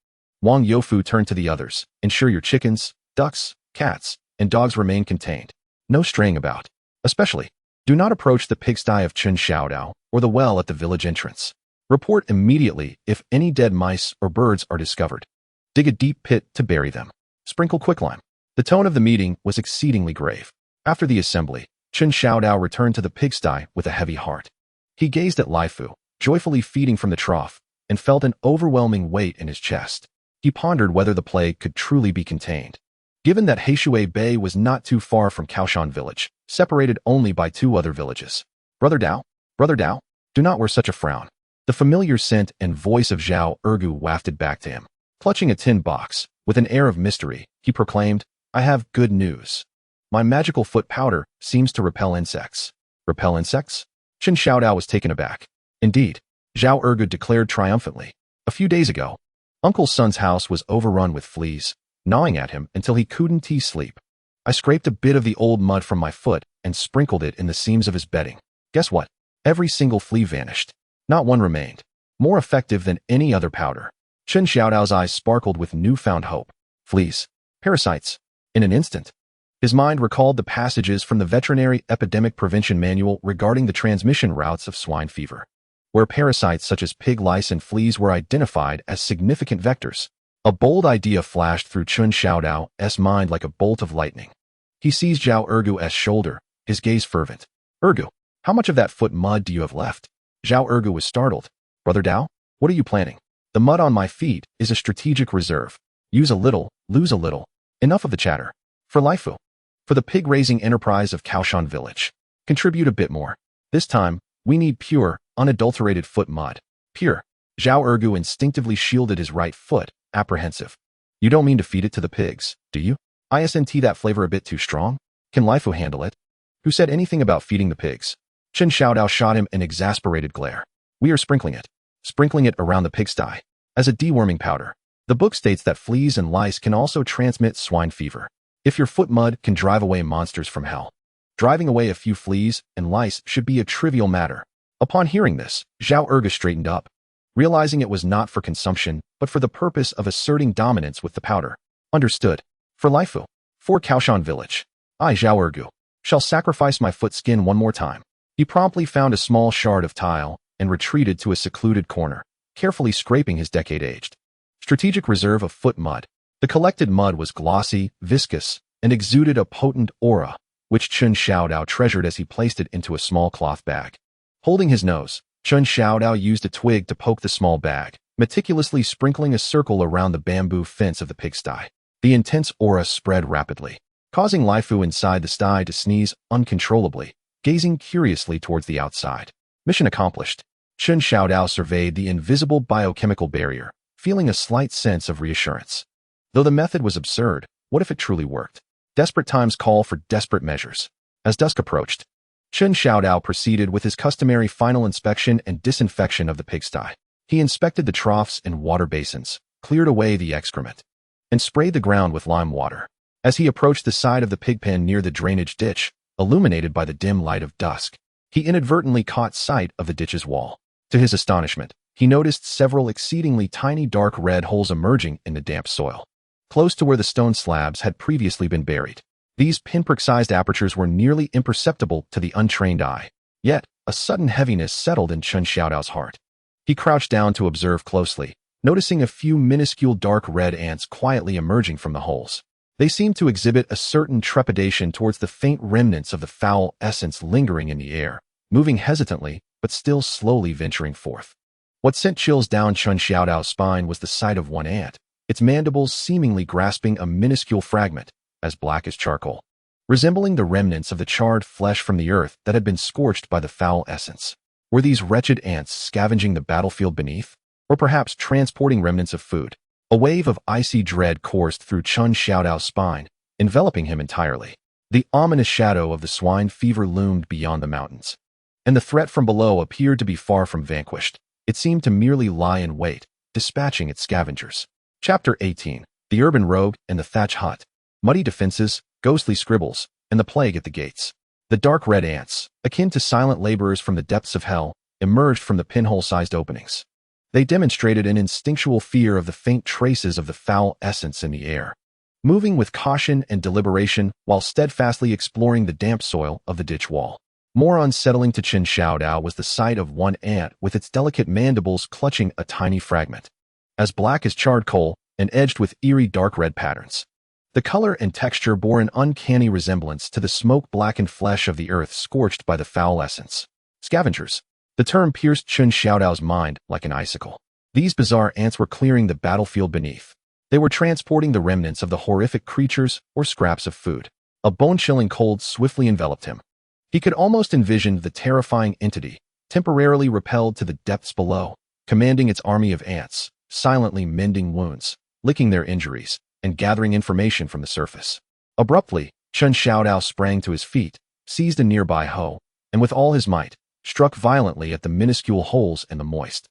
[SPEAKER 2] Wang Youfu turned to the others. Ensure your chickens, ducks, cats, and dogs remain contained. No straying about. Especially, Do not approach the pigsty of Chen Xiao Dao or the well at the village entrance. Report immediately if any dead mice or birds are discovered. Dig a deep pit to bury them. Sprinkle quicklime. The tone of the meeting was exceedingly grave. After the assembly, Chen Xiao Dao returned to the pigsty with a heavy heart. He gazed at Lai Fu, joyfully feeding from the trough, and felt an overwhelming weight in his chest. He pondered whether the plague could truly be contained. Given that Heishui Bay was not too far from Kaoshan village, separated only by 2 other villages. Brother Dao, do not wear such a frown. The familiar scent and voice of Zhao Ergu wafted back to him. Clutching a tin box, with an air of mystery, he proclaimed, I have good news. My magical foot powder seems to repel insects. Repel insects? Chen Xiao Dao was taken aback. Indeed, Zhao Ergu declared triumphantly. A few days ago, Uncle's son's house was overrun with fleas, gnawing at him until he couldn't sleep. I scraped a bit of the old mud from my foot and sprinkled it in the seams of his bedding. Guess what? Every single flea vanished. Not one remained. More effective than any other powder. Chen Xiao Dao's eyes sparkled with newfound hope. Fleas. Parasites. In an instant, his mind recalled the passages from the Veterinary Epidemic Prevention Manual regarding the transmission routes of swine fever, where parasites such as pig lice and fleas were identified as significant vectors. A bold idea flashed through Chen Xiao Dao's mind like a bolt of lightning. He seized Zhao Ergu's shoulder, his gaze fervent. Ergu, how much of that foot mud do you have left? Zhao Ergu was startled. Brother Dao, what are you planning? The mud on my feet is a strategic reserve. Use a little, lose a little. Enough of the chatter. For Lai Fu. For the pig-raising enterprise of Kaoshan village. Contribute a bit more. This time, we need pure, unadulterated foot mud. Pure. Zhao Ergu instinctively shielded his right foot, apprehensive. You don't mean to feed it to the pigs, do you? Isn't that flavor a bit too strong? Can Lai Fu handle it? Who said anything about feeding the pigs? Chen Xiao Dao shot him an exasperated glare. We are sprinkling it. Sprinkling it around the pigsty. As a deworming powder. The book states that fleas and lice can also transmit swine fever. If your foot mud can drive away monsters from hell, driving away a few fleas and lice should be a trivial matter. Upon hearing this, Zhao Ergu straightened up, realizing it was not for consumption, but for the purpose of asserting dominance with the powder. Understood. For Lai Fu. For Kaoshan village. I, Zhao Ergu, shall sacrifice my foot skin one more time. He promptly found a small shard of tile and retreated to a secluded corner, carefully scraping his decade-aged strategic reserve of foot mud. The collected mud was glossy, viscous, and exuded a potent aura, which Chen Xiao Dao treasured as he placed it into a small cloth bag. Holding his nose, Chen Xiao Dao used a twig to poke the small bag, meticulously sprinkling a circle around the bamboo fence of the pigsty. The intense aura spread rapidly, causing Lai Fu inside the sty to sneeze uncontrollably, gazing curiously towards the outside. Mission accomplished. Chen Xiao Dao surveyed the invisible biochemical barrier, feeling a slight sense of reassurance. Though the method was absurd, what if it truly worked? Desperate times call for desperate measures. As dusk approached, Chen Xiao Dao proceeded with his customary final inspection and disinfection of the pigsty. He inspected the troughs and water basins, cleared away the excrement, and sprayed the ground with lime water. As he approached the side of the pig pen near the drainage ditch, illuminated by the dim light of dusk, he inadvertently caught sight of the ditch's wall. To his astonishment, he noticed several exceedingly tiny dark red holes emerging in the damp soil, close to where the stone slabs had previously been buried. These pinprick-sized apertures were nearly imperceptible to the untrained eye. Yet, a sudden heaviness settled in Chen Xiao Dao's heart. He crouched down to observe closely, noticing a few minuscule dark red ants quietly emerging from the holes. They seemed to exhibit a certain trepidation towards the faint remnants of the foul essence lingering in the air, moving hesitantly, but still slowly venturing forth. What sent chills down Chen Xiao Dao's spine was the sight of one ant, its mandibles seemingly grasping a minuscule fragment, as black as charcoal, resembling the remnants of the charred flesh from the earth that had been scorched by the foul essence. Were these wretched ants scavenging the battlefield beneath? Or perhaps transporting remnants of food? A wave of icy dread coursed through Chen Xiao Dao's spine, enveloping him entirely. The ominous shadow of the swine fever loomed beyond the mountains, and the threat from below appeared to be far from vanquished. It seemed to merely lie in wait, dispatching its scavengers. Chapter 18. The Urban Rogue and the Thatched Hut. Muddy defenses, ghostly scribbles, and the plague at the gates. The dark red ants, akin to silent laborers from the depths of hell, emerged from the pinhole-sized openings. They demonstrated an instinctual fear of the faint traces of the foul essence in the air, moving with caution and deliberation while steadfastly exploring the damp soil of the ditch wall. More unsettling to Chen Xiao Dao was the sight of one ant with its delicate mandibles clutching a tiny fragment, as black as charred coal and edged with eerie dark red patterns. The color and texture bore an uncanny resemblance to the smoke-blackened flesh of the earth scorched by the foul essence. Scavengers. The term pierced Chen Xiaodao's mind like an icicle. These bizarre ants were clearing the battlefield beneath. They were transporting the remnants of the horrific creatures or scraps of food. A bone-chilling cold swiftly enveloped him. He could almost envision the terrifying entity, temporarily repelled to the depths below, commanding its army of ants, silently mending wounds, licking their injuries, and gathering information from the surface. Abruptly, Chen Xiaodao sprang to his feet, seized a nearby hoe, and with all his might, struck violently at the minuscule holes in the moist,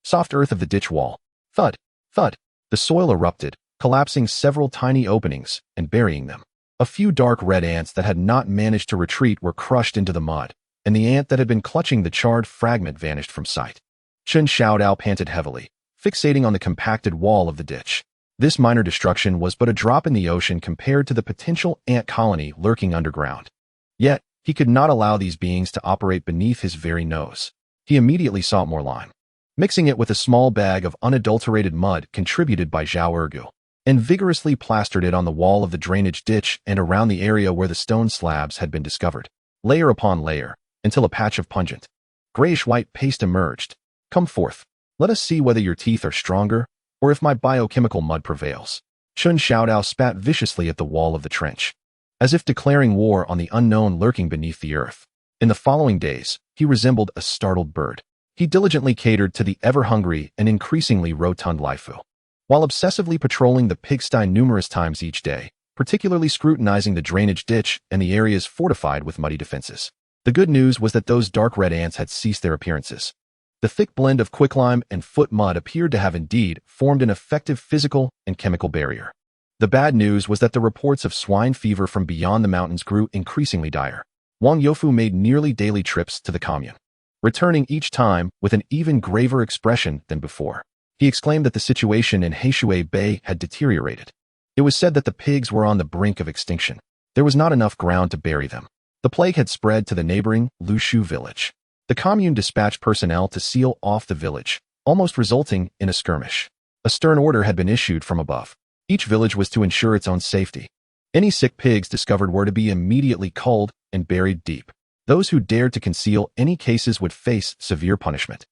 [SPEAKER 2] soft earth of the ditch wall. Thud, thud. The soil erupted, collapsing several tiny openings and burying them. A few dark red ants that had not managed to retreat were crushed into the mud, and the ant that had been clutching the charred fragment vanished from sight. Chen Xiaodao panted heavily, fixating on the compacted wall of the ditch. This minor destruction was but a drop in the ocean compared to the potential ant colony lurking underground. Yet, he could not allow these beings to operate beneath his very nose. He immediately sought more lime. Mixing it with a small bag of unadulterated mud contributed by Zhao Ergu, and vigorously plastered it on the wall of the drainage ditch and around the area where the stone slabs had been discovered, layer upon layer, until a patch of pungent, grayish-white paste emerged. Come forth. Let us see whether your teeth are stronger, or if my biochemical mud prevails. Chen Xiaodao spat viciously at the wall of the trench, as if declaring war on the unknown lurking beneath the earth. In the following days, he resembled a startled bird. He diligently catered to the ever-hungry and increasingly rotund Laifu, while obsessively patrolling the pigsty numerous times each day, particularly scrutinizing the drainage ditch and the areas fortified with muddy defenses. The good news was that those dark red ants had ceased their appearances. The thick blend of quicklime and foot mud appeared to have indeed formed an effective physical and chemical barrier. The bad news was that the reports of swine fever from beyond the mountains grew increasingly dire. Wang Youfu made nearly daily trips to the commune, returning each time with an even graver expression than before. He exclaimed that the situation in Heishui Bay had deteriorated. It was said that the pigs were on the brink of extinction. There was not enough ground to bury them. The plague had spread to the neighboring Lushu village. The commune dispatched personnel to seal off the village, almost resulting in a skirmish. A stern order had been issued from above. Each village was to ensure its own safety. Any sick pigs discovered were to be immediately culled and buried deep. Those who dared to conceal any cases would face severe punishment.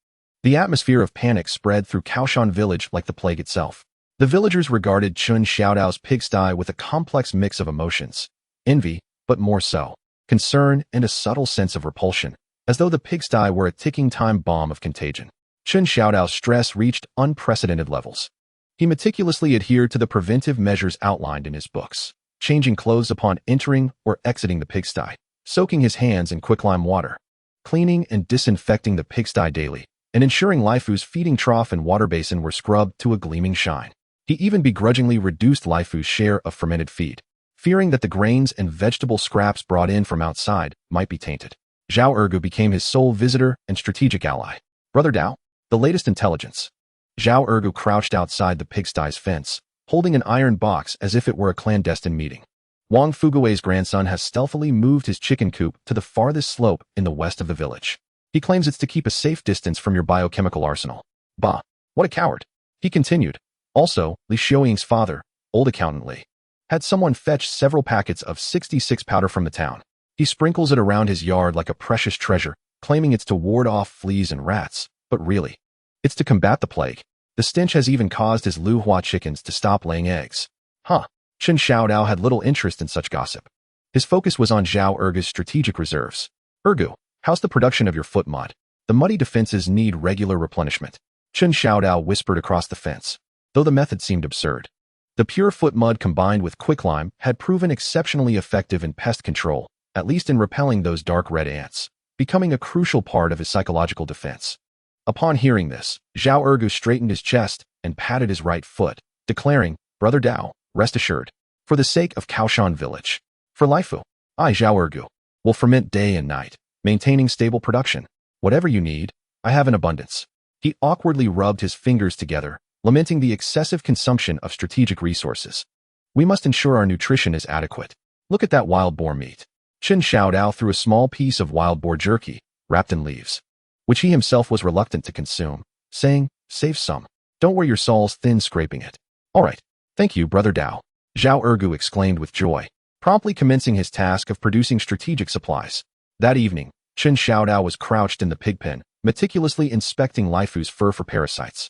[SPEAKER 2] The atmosphere of panic spread through Kao Shan village like the plague itself. The villagers regarded Chen Xiaodao's pigsty with a complex mix of emotions, envy, but more so, concern and a subtle sense of repulsion, as though the pigsty were a ticking time bomb of contagion. Chen Xiaodao's stress reached unprecedented levels. He meticulously adhered to the preventive measures outlined in his books, changing clothes upon entering or exiting the pigsty, soaking his hands in quicklime water, cleaning and disinfecting the pigsty daily, and ensuring Laifu's feeding trough and water basin were scrubbed to a gleaming shine. He even begrudgingly reduced Laifu's share of fermented feed, fearing that the grains and vegetable scraps brought in from outside might be tainted. Zhao Ergu became his sole visitor and strategic ally. Brother Dao, the latest intelligence. Zhao Ergu crouched outside the pigsty's fence, holding an iron box as if it were a clandestine meeting. Wang Fugui's grandson has stealthily moved his chicken coop to the farthest slope in the west of the village. He claims it's to keep a safe distance from your biochemical arsenal. Bah, what a coward. He continued. Also, Li Xiaoying's father, old accountant Li, had someone fetch several packets of 66 powder from the town. He sprinkles it around his yard like a precious treasure, claiming it's to ward off fleas and rats, but really, it's to combat the plague. The stench has even caused his Lu Hua chickens to stop laying eggs. Huh. Chen Xiaodao had little interest in such gossip. His focus was on Zhao Ergu's strategic reserves. Ergu, how's the production of your foot mud? The muddy defenses need regular replenishment. Chen Xiaodao whispered across the fence, though the method seemed absurd. The pure foot mud combined with quicklime had proven exceptionally effective in pest control, at least in repelling those dark red ants, becoming a crucial part of his psychological defense. Upon hearing this, Zhao Ergu straightened his chest and patted his right foot, declaring, Brother Dao, rest assured, for the sake of Kao Shan village, for Laifu, I, Zhao Ergu, will ferment day and night, maintaining stable production. Whatever you need, I have in abundance. He awkwardly rubbed his fingers together, lamenting the excessive consumption of strategic resources. We must ensure our nutrition is adequate. Look at that wild boar meat. Chen Xiao Dao threw a small piece of wild boar jerky, wrapped in leaves, which he himself was reluctant to consume, saying, "Save some. Don't wear your soles thin scraping it." "All right. Thank you, Brother Dao," Zhao Ergu exclaimed with joy, promptly commencing his task of producing strategic supplies. That evening, Chen Xiao Dao was crouched in the pig pen, meticulously inspecting Laifu's fur for parasites.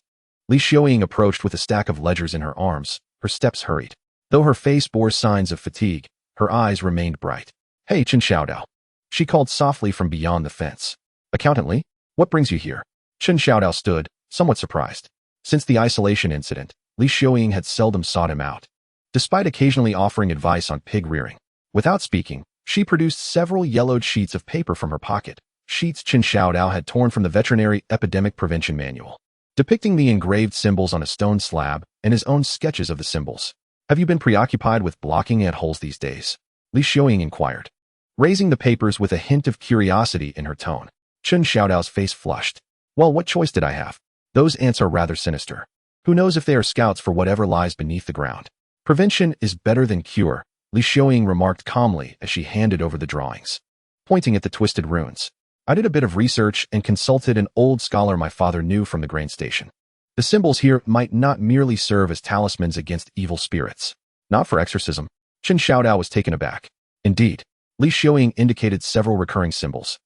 [SPEAKER 2] Li Xiaoying approached with a stack of ledgers in her arms, her steps hurried. Though her face bore signs of fatigue, her eyes remained bright. "Hey, Chen Xiao Dao," she called softly from beyond the fence. "Accountant Li, what brings you here?" Chen Xiao Dao stood, somewhat surprised. Since the isolation incident, Li Xiaoying had seldom sought him out, despite occasionally offering advice on pig rearing. Without speaking, she produced several yellowed sheets of paper from her pocket, sheets Chen Xiao Dao had torn from the Veterinary Epidemic Prevention Manual, depicting the engraved symbols on a stone slab and his own sketches of the symbols. "Have you been preoccupied with blocking ant holes these days?" Li Xiaoying inquired, raising the papers with a hint of curiosity in her tone. Chen Xiao Dao's face flushed. "Well, what choice did I have? Those ants are rather sinister. Who knows if they are scouts for whatever lies beneath the ground?" "Prevention is better than cure," Li Xiaoying remarked calmly as she handed over the drawings, pointing at the twisted runes. "I did a bit of research and consulted an old scholar my father knew from the grain station. The symbols here might not merely serve as talismans against evil spirits. Not for exorcism." Chen Xiao Dao was taken aback. Indeed, Li Xiaoying indicated several recurring symbols,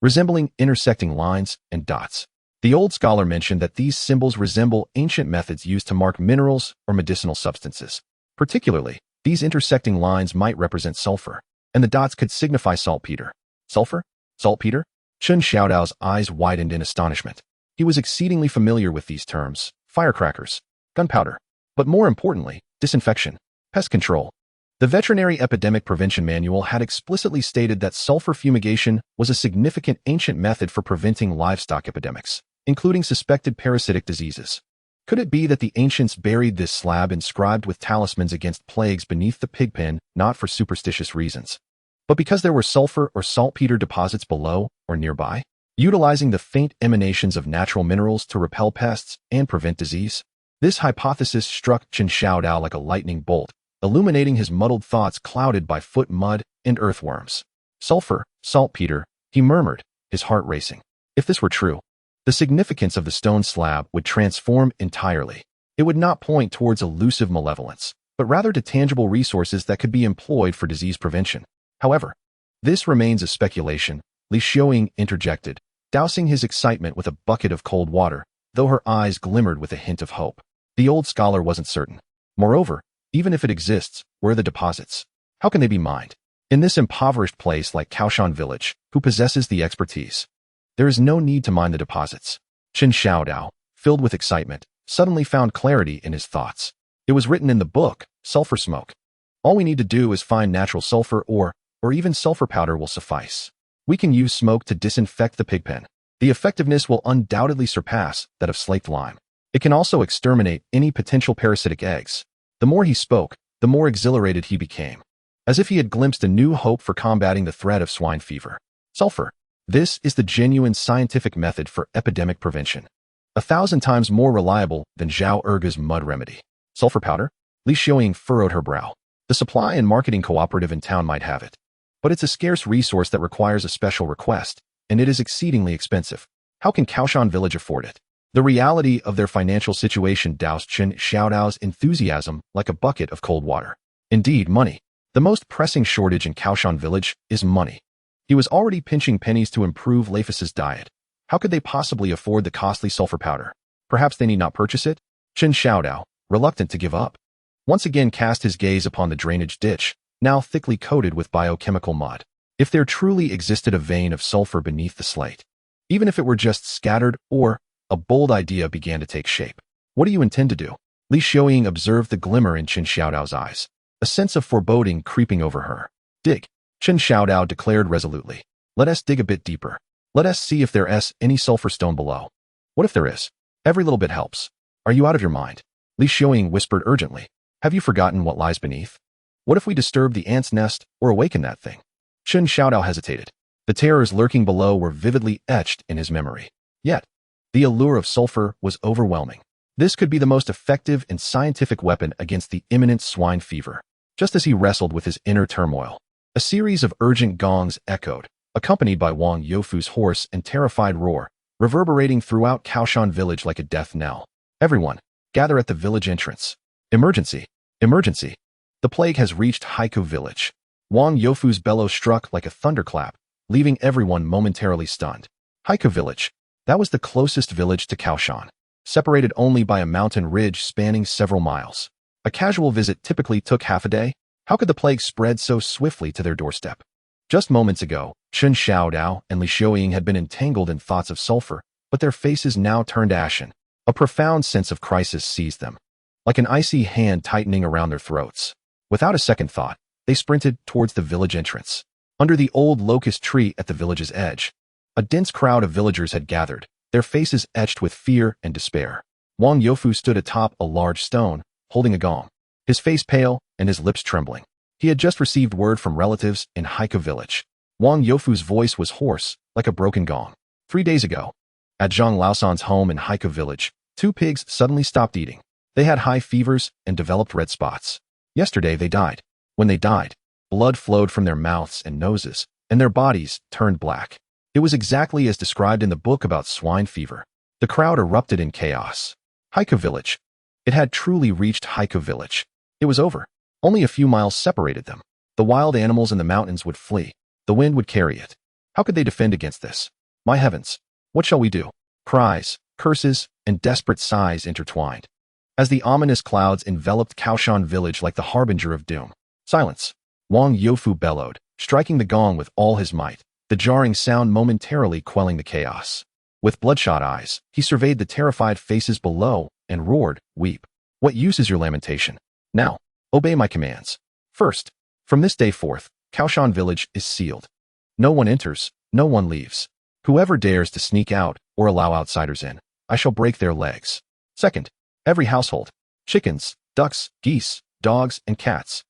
[SPEAKER 2] resembling intersecting lines and dots. The old scholar mentioned that these symbols resemble ancient methods used to mark minerals or medicinal substances. Particularly, these intersecting lines might represent sulfur, and the dots could signify saltpeter. "Sulfur? Saltpeter?" Chen Xiao Dao's eyes widened in astonishment. He was exceedingly familiar with these terms: firecrackers, gunpowder, but more importantly, disinfection, pest control. The Veterinary Epidemic Prevention Manual had explicitly stated that sulfur fumigation was a significant ancient method for preventing livestock epidemics, including suspected parasitic diseases. Could it be that the ancients buried this slab inscribed with talismans against plagues beneath the pig pen, not for superstitious reasons, but because there were sulfur or saltpeter deposits below or nearby, utilizing the faint emanations of natural minerals to repel pests and prevent disease? This hypothesis struck Chen Xiao Dao like a lightning bolt, illuminating his muddled thoughts clouded by foot mud and earthworms. "Sulfur, saltpeter," he murmured, his heart racing. If this were true, the significance of the stone slab would transform entirely. It would not point towards elusive malevolence, but rather to tangible resources that could be employed for disease prevention. However, this remains a speculation, Li Xiaoying interjected, dousing his excitement with a bucket of cold water, though her eyes glimmered with a hint of hope. The old scholar wasn't certain. Moreover, even if it exists, where are the deposits? How can they be mined? In this impoverished place like Kao Shan village, who possesses the expertise? There is no need to mine the deposits. Chen Xiao Dao, filled with excitement, suddenly found clarity in his thoughts. It was written in the book, sulfur smoke. All we need to do is find natural sulfur or even sulfur powder will suffice. We can use smoke to disinfect the pig pen. The effectiveness will undoubtedly surpass that of slaked lime. It can also exterminate any potential parasitic eggs. The more he spoke, the more exhilarated he became, as if he had glimpsed a new hope for combating the threat of swine fever. Sulfur. This is the genuine scientific method for epidemic prevention. 1,000 times more reliable than Zhao Erga's mud remedy. Sulfur powder? Li Xiaoying furrowed her brow. The supply and marketing cooperative in town might have it, but it's a scarce resource that requires a special request, and it is exceedingly expensive. How can Kao Shan village afford it? The reality of their financial situation doused Chen Xiao Dao's enthusiasm like a bucket of cold water. Indeed, money. The most pressing shortage in Kao Shan village is money. He was already pinching pennies to improve Laifu's diet. How could they possibly afford the costly sulfur powder? Perhaps they need not purchase it? Chen Xiao Dao, reluctant to give up, once again cast his gaze upon the drainage ditch, now thickly coated with biochemical mud. If there truly existed a vein of sulfur beneath the slate, even if it were just scattered, or a bold idea began to take shape. What do you intend to do? Li Xiaoying observed the glimmer in Chen Xiao Dao's eyes, a sense of foreboding creeping over her. Dig. Chen Xiao Dao declared resolutely. Let us dig a bit deeper. Let us see if there is any sulfur stone below. What if there is? Every little bit helps. Are you out of your mind? Li Xiaoying whispered urgently. Have you forgotten what lies beneath? What if we disturb the ant's nest or awaken that thing? Chen Xiao Dao hesitated. The terrors lurking below were vividly etched in his memory. Yet, the allure of sulfur was overwhelming. This could be the most effective and scientific weapon against the imminent swine fever. Just as he wrestled with his inner turmoil, A series of urgent gongs echoed, accompanied by Wang Youfu's hoarse and terrified roar, reverberating throughout Kao Shan village like a death knell. Everyone, gather at the village entrance. Emergency! Emergency! The plague has reached Haikou village. Wang Youfu's bellow struck like a thunderclap, leaving everyone momentarily stunned. Haikou village. That was the closest village to Kao Shan, separated only by a mountain ridge spanning several miles. A casual visit typically took half a day. How could the plague spread so swiftly to their doorstep? Just moments ago, Chen Xiao Dao and Li Xiaoying had been entangled in thoughts of sulfur, but their faces now turned ashen. A profound sense of crisis seized them, like an icy hand tightening around their throats. Without a second thought, they sprinted towards the village entrance. Under the old locust tree at the village's edge, a dense crowd of villagers had gathered, their faces etched with fear and despair. Wang Youfu stood atop a large stone, holding a gong, his face pale and his lips trembling. He had just received word from relatives in Haikou village. Wang Youfu's voice was hoarse, like a broken gong. 3 days ago, at Zhang Laosan's home in Haikou village, 2 pigs suddenly stopped eating. They had high fevers and developed red spots. Yesterday they died. When they died, blood flowed from their mouths and noses, and their bodies turned black. It was exactly as described in the book about swine fever. The crowd erupted in chaos. Haikou village. It had truly reached Haikou village. It was over. Only a few miles separated them. The wild animals in the mountains would flee. The wind would carry it. How could they defend against this? My heavens! What shall we do? Cries, curses, and desperate sighs intertwined, as the ominous clouds enveloped Kao Shan village like the harbinger of doom. Silence! Wang Youfu bellowed, striking the gong with all his might, the jarring sound momentarily quelling the chaos. With bloodshot eyes, he surveyed the terrified faces below and roared, "Weep! What use is your lamentation? Now, obey my commands. First, from this day forth, Kao Shan village is sealed. No one enters, no one leaves. Whoever dares to sneak out or allow outsiders in, I shall break their legs. Second, every household, chickens, ducks, geese, dogs, and cats,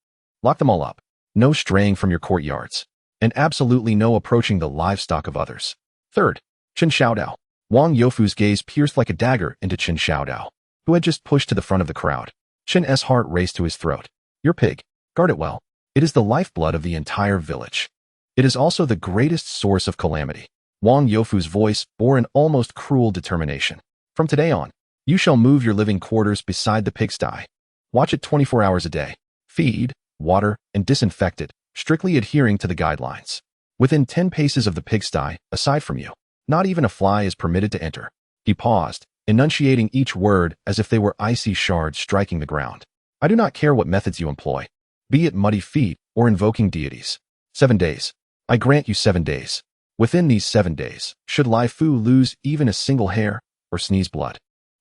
[SPEAKER 2] lock them all up. No straying from your courtyards, and absolutely no approaching the livestock of others. Third, Chen Xiao Dao." Wang Youfu's gaze pierced like a dagger into Chen Xiao Dao, who had just pushed to the front of the crowd. Chen's heart raced to his throat. "Your pig, guard it well. It is the lifeblood of the entire village. It is also the greatest source of calamity." Wang Youfu's voice bore an almost cruel determination. "From today on, you shall move your living quarters beside the pigsty. Watch it 24 hours a day. Feed, water, and disinfect it, strictly adhering to the guidelines. Within 10 paces of the pigsty, aside from you, not even a fly is permitted to enter." He paused, enunciating each word as if they were icy shards striking the ground. "I do not care what methods you employ, be it muddy feet or invoking deities. 7 days. I grant you 7 days. Within these 7 days, should Lai Fu lose even a single hair or sneeze blood."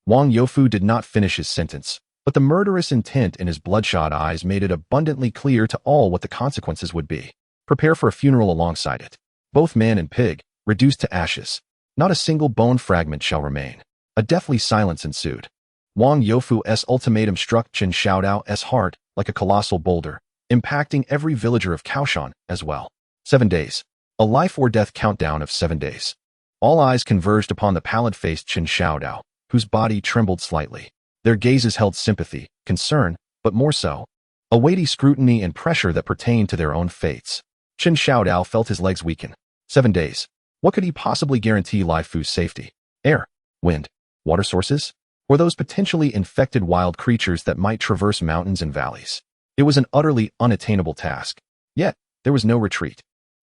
[SPEAKER 2] Wang Youfu did not finish his sentence, but the murderous intent in his bloodshot eyes made it abundantly clear to all what the consequences would be. Prepare for a funeral alongside it. Both man and pig, reduced to ashes. Not a single bone fragment shall remain. A deathly silence ensued. Wang Youfu's ultimatum struck Chen Xiao Dao's heart like a colossal boulder, impacting every villager of Kao Shan as well. 7 days. A life or death countdown of 7 days. All eyes converged upon the pallid-faced Chen Xiao Dao, whose body trembled slightly. Their gazes held sympathy, concern, but more so, a weighty scrutiny and pressure that pertained to their own fates. Chen Xiao Dao felt his legs weaken. 7 days. What could he possibly guarantee Lai Fu's safety? Air, wind, water sources? Or those potentially infected wild creatures that might traverse mountains and valleys? It was an utterly unattainable task. Yet, there was no retreat.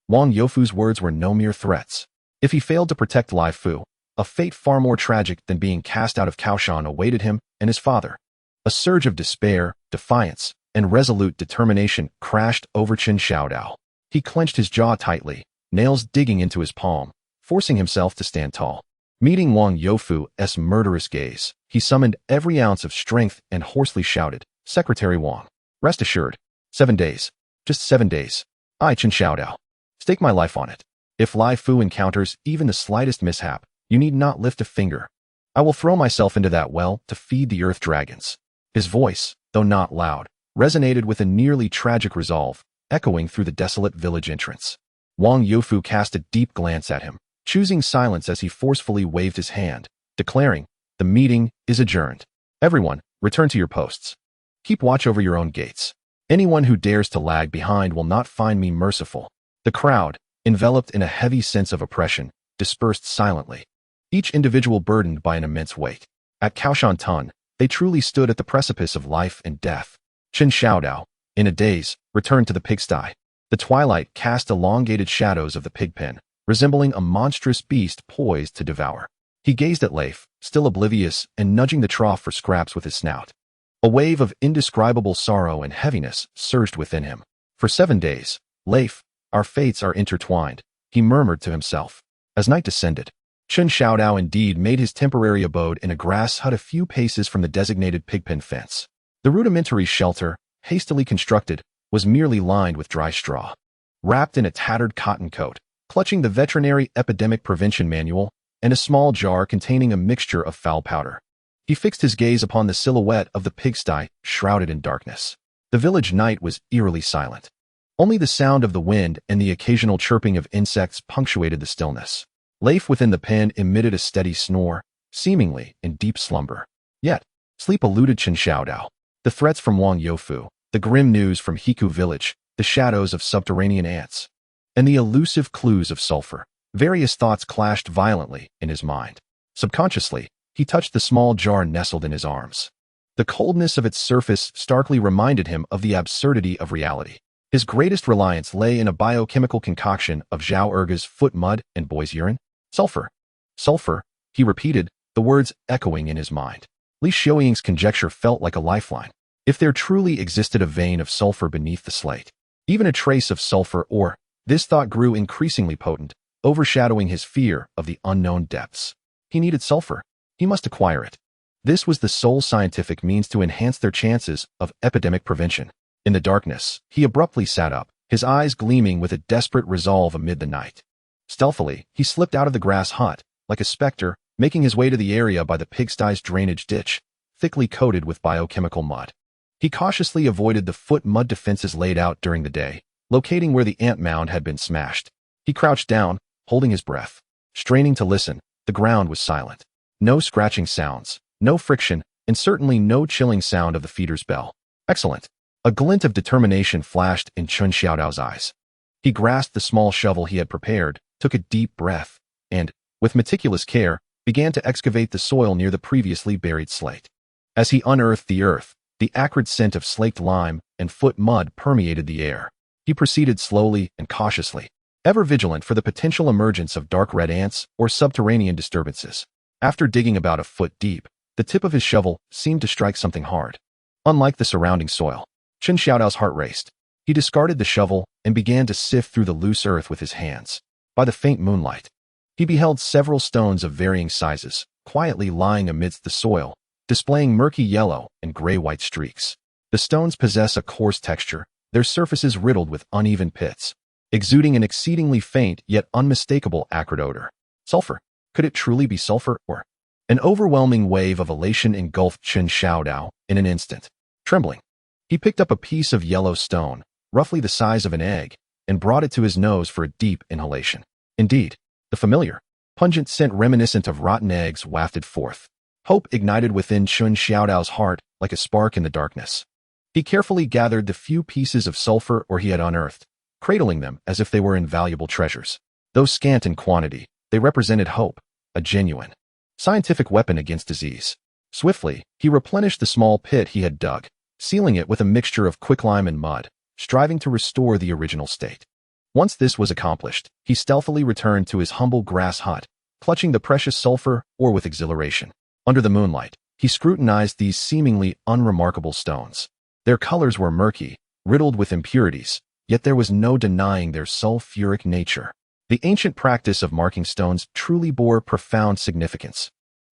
[SPEAKER 2] Wang Youfu's words were no mere threats. If he failed to protect Lai Fu, a fate far more tragic than being cast out of Kao Shan awaited him and his father. A surge of despair, defiance, and resolute determination crashed over Chen Xiao Dao. He clenched his jaw tightly, nails digging into his palm, forcing himself to stand tall. Meeting Wang Youfu's murderous gaze, he summoned every ounce of strength and hoarsely shouted, "Secretary Wang, rest assured. 7 days. Just 7 days. I, Chen Xiao Dao, stake my life on it. If Lai Fu encounters even the slightest mishap, you need not lift a finger. I will throw myself into that well to feed the earth dragons." His voice, though not loud, resonated with a nearly tragic resolve, echoing through the desolate village entrance. Wang Youfu cast a deep glance at him, choosing silence as he forcefully waved his hand, declaring, "The meeting is adjourned. Everyone, return to your posts. Keep watch over your own gates." Anyone who dares to lag behind will not find me merciful. The crowd, enveloped in a heavy sense of oppression, dispersed silently, each individual burdened by an immense weight. At Kao Shan Tun, they truly stood at the precipice of life and death. Chen Xiao Dao, in a daze, returned to the pigsty. The twilight cast elongated shadows of the pig pen, resembling a monstrous beast poised to devour. He gazed at Leif, still oblivious and nudging the trough for scraps with his snout. A wave of indescribable sorrow and heaviness surged within him. For 7 days, Leif, our fates are intertwined, he murmured to himself. As night descended, Chen Xiao Dao indeed made his temporary abode in a grass hut a few paces from the designated pigpen fence. The rudimentary shelter, hastily constructed, was merely lined with dry straw. Wrapped in a tattered cotton coat, clutching the veterinary epidemic prevention manual, and a small jar containing a mixture of foul powder, he fixed his gaze upon the silhouette of the pigsty, shrouded in darkness. The village night was eerily silent. Only the sound of the wind and the occasional chirping of insects punctuated the stillness. Leif within the pen emitted a steady snore, seemingly in deep slumber. Yet, sleep eluded Chen Xiao Dao. The threats from Wang Youfu, the grim news from Hiku village, the shadows of subterranean ants, and the elusive clues of sulfur. Various thoughts clashed violently in his mind. Subconsciously, he touched the small jar nestled in his arms. The coldness of its surface starkly reminded him of the absurdity of reality. His greatest reliance lay in a biochemical concoction of Zhao Erga's foot mud and boy's urine. Sulfur. Sulfur, he repeated, the words echoing in his mind. Li Xiuying's conjecture felt like a lifeline. If there truly existed a vein of sulfur beneath the slate, even a trace of sulfur ore, this thought grew increasingly potent, overshadowing his fear of the unknown depths. He needed sulfur. He must acquire it. This was the sole scientific means to enhance their chances of epidemic prevention. In the darkness, he abruptly sat up, his eyes gleaming with a desperate resolve amid the night. Stealthily, he slipped out of the grass hut, like a specter, making his way to the area by the pigsty's drainage ditch, thickly coated with biochemical mud. He cautiously avoided the foot mud defenses laid out during the day, locating where the ant mound had been smashed. He crouched down, holding his breath. Straining to listen, the ground was silent. No scratching sounds, no friction, and certainly no chilling sound of the feeder's bell. Excellent. A glint of determination flashed in Chen Xiao Dao's eyes. He grasped the small shovel he had prepared, took a deep breath, and, with meticulous care, began to excavate the soil near the previously buried slate. As he unearthed the earth, the acrid scent of slaked lime and foot mud permeated the air. He proceeded slowly and cautiously, ever vigilant for the potential emergence of dark red ants or subterranean disturbances. After digging about a foot deep, the tip of his shovel seemed to strike something hard. Unlike the surrounding soil, Chen Xiao Dao's heart raced. He discarded the shovel and began to sift through the loose earth with his hands. By the faint moonlight, he beheld several stones of varying sizes, quietly lying amidst the soil, displaying murky yellow and gray-white streaks. The stones possess a coarse texture, their surfaces riddled with uneven pits, exuding an exceedingly faint yet unmistakable acrid odor. Sulfur. Could it truly be sulfur, or? An overwhelming wave of elation engulfed Chen Xiao Dao in an instant. Trembling, he picked up a piece of yellow stone, roughly the size of an egg, and brought it to his nose for a deep inhalation. Indeed, the familiar, pungent scent reminiscent of rotten eggs wafted forth. Hope ignited within Chen Xiao Dao's heart like a spark in the darkness. He carefully gathered the few pieces of sulfur ore he had unearthed, cradling them as if they were invaluable treasures. Though scant in quantity, they represented hope, a genuine, scientific weapon against disease. Swiftly, he replenished the small pit he had dug, sealing it with a mixture of quicklime and mud, striving to restore the original state. Once this was accomplished, he stealthily returned to his humble grass hut, clutching the precious sulfur ore with exhilaration. Under the moonlight, he scrutinized these seemingly unremarkable stones. Their colors were murky, riddled with impurities, yet there was no denying their sulfuric nature. The ancient practice of marking stones truly bore profound significance.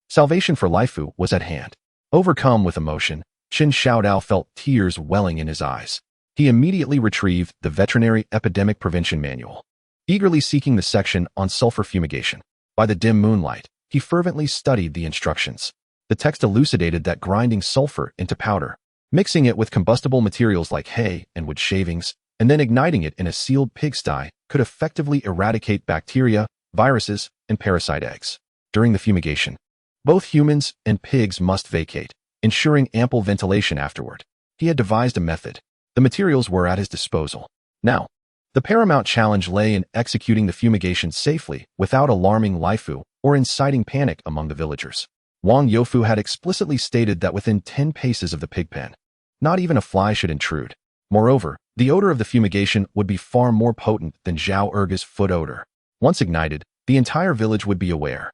[SPEAKER 2] Salvation for Lifu was at hand. Overcome with emotion, Chen Xiao Dao felt tears welling in his eyes. He immediately retrieved the veterinary epidemic prevention manual, eagerly seeking the section on sulfur fumigation. By the dim moonlight, he fervently studied the instructions. The text elucidated that grinding sulfur into powder, mixing it with combustible materials like hay and wood shavings, and then igniting it in a sealed pigsty could effectively eradicate bacteria, viruses, and parasite eggs. During the fumigation, both humans and pigs must vacate, ensuring ample ventilation afterward. He had devised a method, The materials were at his disposal. Now, the paramount challenge lay in executing the fumigation safely without alarming Laifu or inciting panic among the villagers. Wang Youfu had explicitly stated that within 10 paces of the pig pen, not even a fly should intrude. Moreover, the odor of the fumigation would be far more potent than Zhao Erge's foot odor. Once ignited, the entire village would be aware.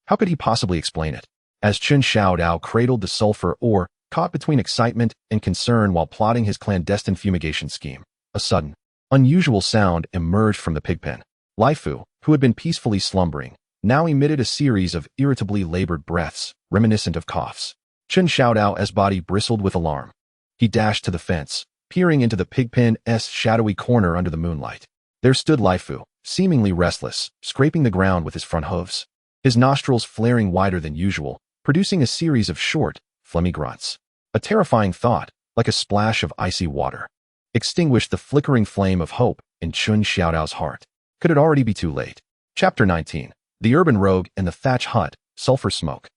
[SPEAKER 2] How could he possibly explain it? As Chen Xiao Dao cradled the sulfur ore, caught between excitement and concern while plotting his clandestine fumigation scheme, a sudden, unusual sound emerged from the pig pen. Laifu, who had been peacefully slumbering, now emitted a series of irritably labored breaths, reminiscent of coughs. Chen Xiao Dao's body bristled with alarm. He dashed to the fence, peering into the pig pen's shadowy corner under the moonlight. There stood Laifu, seemingly restless, scraping the ground with his front hooves, his nostrils flaring wider than usual, producing a series of short, phlegmy grunts. A terrifying thought, like a splash of icy water, extinguished the flickering flame of hope in Chen Xiao Dao's heart. Could it already be too late? Chapter 19. The Urban Rogue and the Thatch Hut, Sulfur Smoke.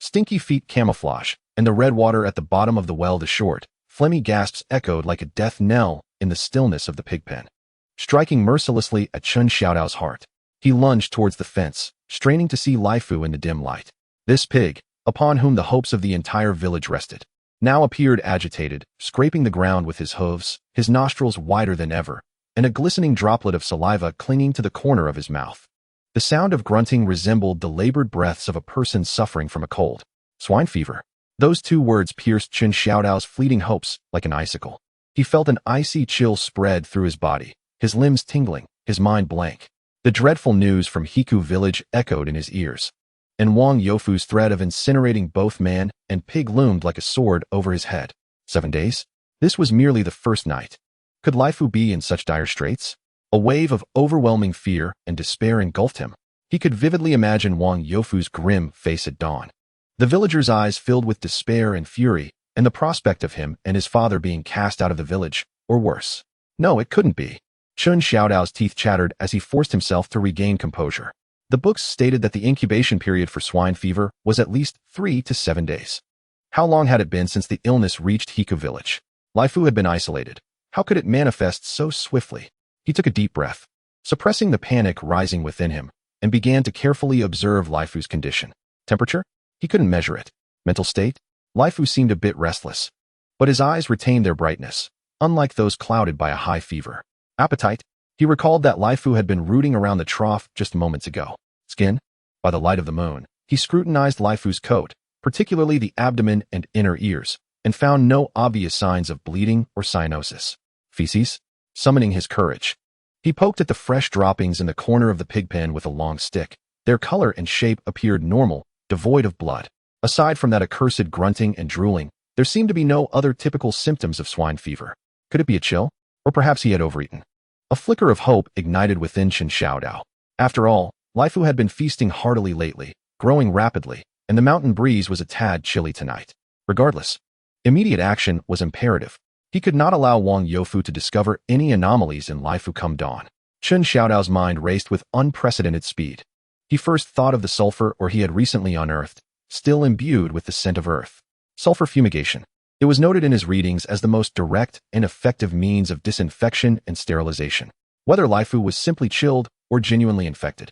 [SPEAKER 2] Stinky feet camouflage, and the red water at the bottom of the well. The short, phlegmy gasps echoed like a death knell in the stillness of the pig pen, striking mercilessly at Chen Xiao Dao's heart. He lunged towards the fence, straining to see Laifu in the dim light. This pig, upon whom the hopes of the entire village rested, now appeared agitated, scraping the ground with his hooves, his nostrils wider than ever, and a glistening droplet of saliva clinging to the corner of his mouth. The sound of grunting resembled the labored breaths of a person suffering from a cold. Swine fever. Those two words pierced Chen Xiao Dao's fleeting hopes like an icicle. He felt an icy chill spread through his body, his limbs tingling, his mind blank. The dreadful news from Hiku village echoed in his ears, and Wang Youfu's threat of incinerating both man and pig loomed like a sword over his head. 7 days? This was merely the first night. Could Laifu be in such dire straits? A wave of overwhelming fear and despair engulfed him. He could vividly imagine Wang Youfu's grim face at dawn. The villagers' eyes filled with despair and fury, and the prospect of him and his father being cast out of the village, or worse. No, it couldn't be. Chen Xiao Dao's teeth chattered as he forced himself to regain composure. The books stated that the incubation period for swine fever was at least 3 to 7 days. How long had it been since the illness reached Hiku village? Laifu had been isolated. How could it manifest so swiftly? He took a deep breath, suppressing the panic rising within him, and began to carefully observe Laifu's condition. Temperature? He couldn't measure it. Mental state? Laifu seemed a bit restless, but his eyes retained their brightness, unlike those clouded by a high fever. Appetite? He recalled that Laifu had been rooting around the trough just moments ago. Skin? By the light of the moon, he scrutinized Laifu's coat, particularly the abdomen and inner ears, and found no obvious signs of bleeding or cyanosis. Feces? Summoning his courage, he poked at the fresh droppings in the corner of the pig pen with a long stick. Their color and shape appeared normal, devoid of blood. Aside from that accursed grunting and drooling, there seemed to be no other typical symptoms of swine fever. Could it be a chill? Or perhaps he had overeaten? A flicker of hope ignited within Chen Xiao Dao. After all, Laifu had been feasting heartily lately, growing rapidly, and the mountain breeze was a tad chilly tonight. Regardless, immediate action was imperative. He could not allow Wang Youfu to discover any anomalies in Laifu come dawn. Chen Xiao Dao's mind raced with unprecedented speed. He first thought of the sulfur ore he had recently unearthed, still imbued with the scent of earth. Sulfur fumigation. It was noted in his readings as the most direct and effective means of disinfection and sterilization. Whether Laifu was simply chilled or genuinely infected,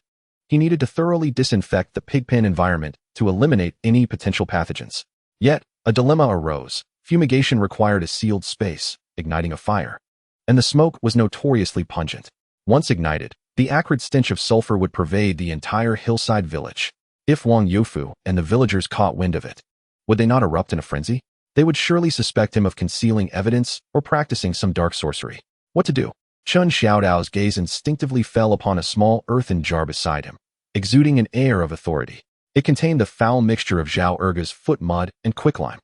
[SPEAKER 2] he needed to thoroughly disinfect the pigpen environment to eliminate any potential pathogens. Yet, a dilemma arose. Fumigation required a sealed space, igniting a fire, and the smoke was notoriously pungent. Once ignited, the acrid stench of sulfur would pervade the entire hillside village. If Wang Youfu and the villagers caught wind of it, would they not erupt in a frenzy? They would surely suspect him of concealing evidence or practicing some dark sorcery. What to do? Chen Xiao Dao's gaze instinctively fell upon a small earthen jar beside him, exuding an air of authority. It contained the foul mixture of Zhao Erge's foot mud and quicklime.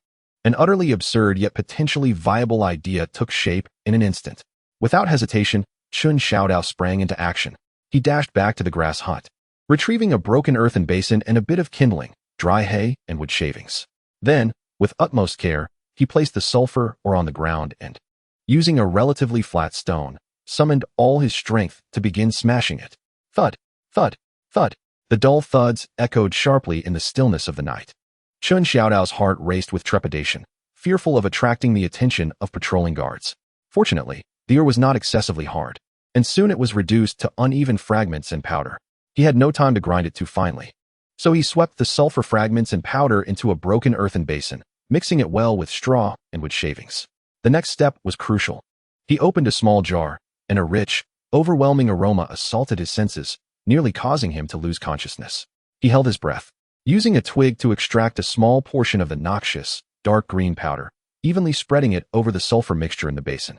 [SPEAKER 2] An utterly absurd yet potentially viable idea took shape in an instant. Without hesitation, Chen Xiao Dao sprang into action. He dashed back to the grass hut, retrieving a broken earthen basin and a bit of kindling, dry hay, and wood shavings. Then, with utmost care, he placed the sulfur ore on the ground and, using a relatively flat stone, summoned all his strength to begin smashing it. Thud, thud, thud. The dull thuds echoed sharply in the stillness of the night. Chen Xiao Dao's heart raced with trepidation, fearful of attracting the attention of patrolling guards. Fortunately, the ore was not excessively hard, and soon it was reduced to uneven fragments and powder. He had no time to grind it too finely. So he swept the sulfur fragments and powder into a broken earthen basin, mixing it well with straw and wood shavings. The next step was crucial. He opened a small jar, and a rich, overwhelming aroma assaulted his senses, nearly causing him to lose consciousness. He held his breath, using a twig to extract a small portion of the noxious, dark green powder, evenly spreading it over the sulfur mixture in the basin.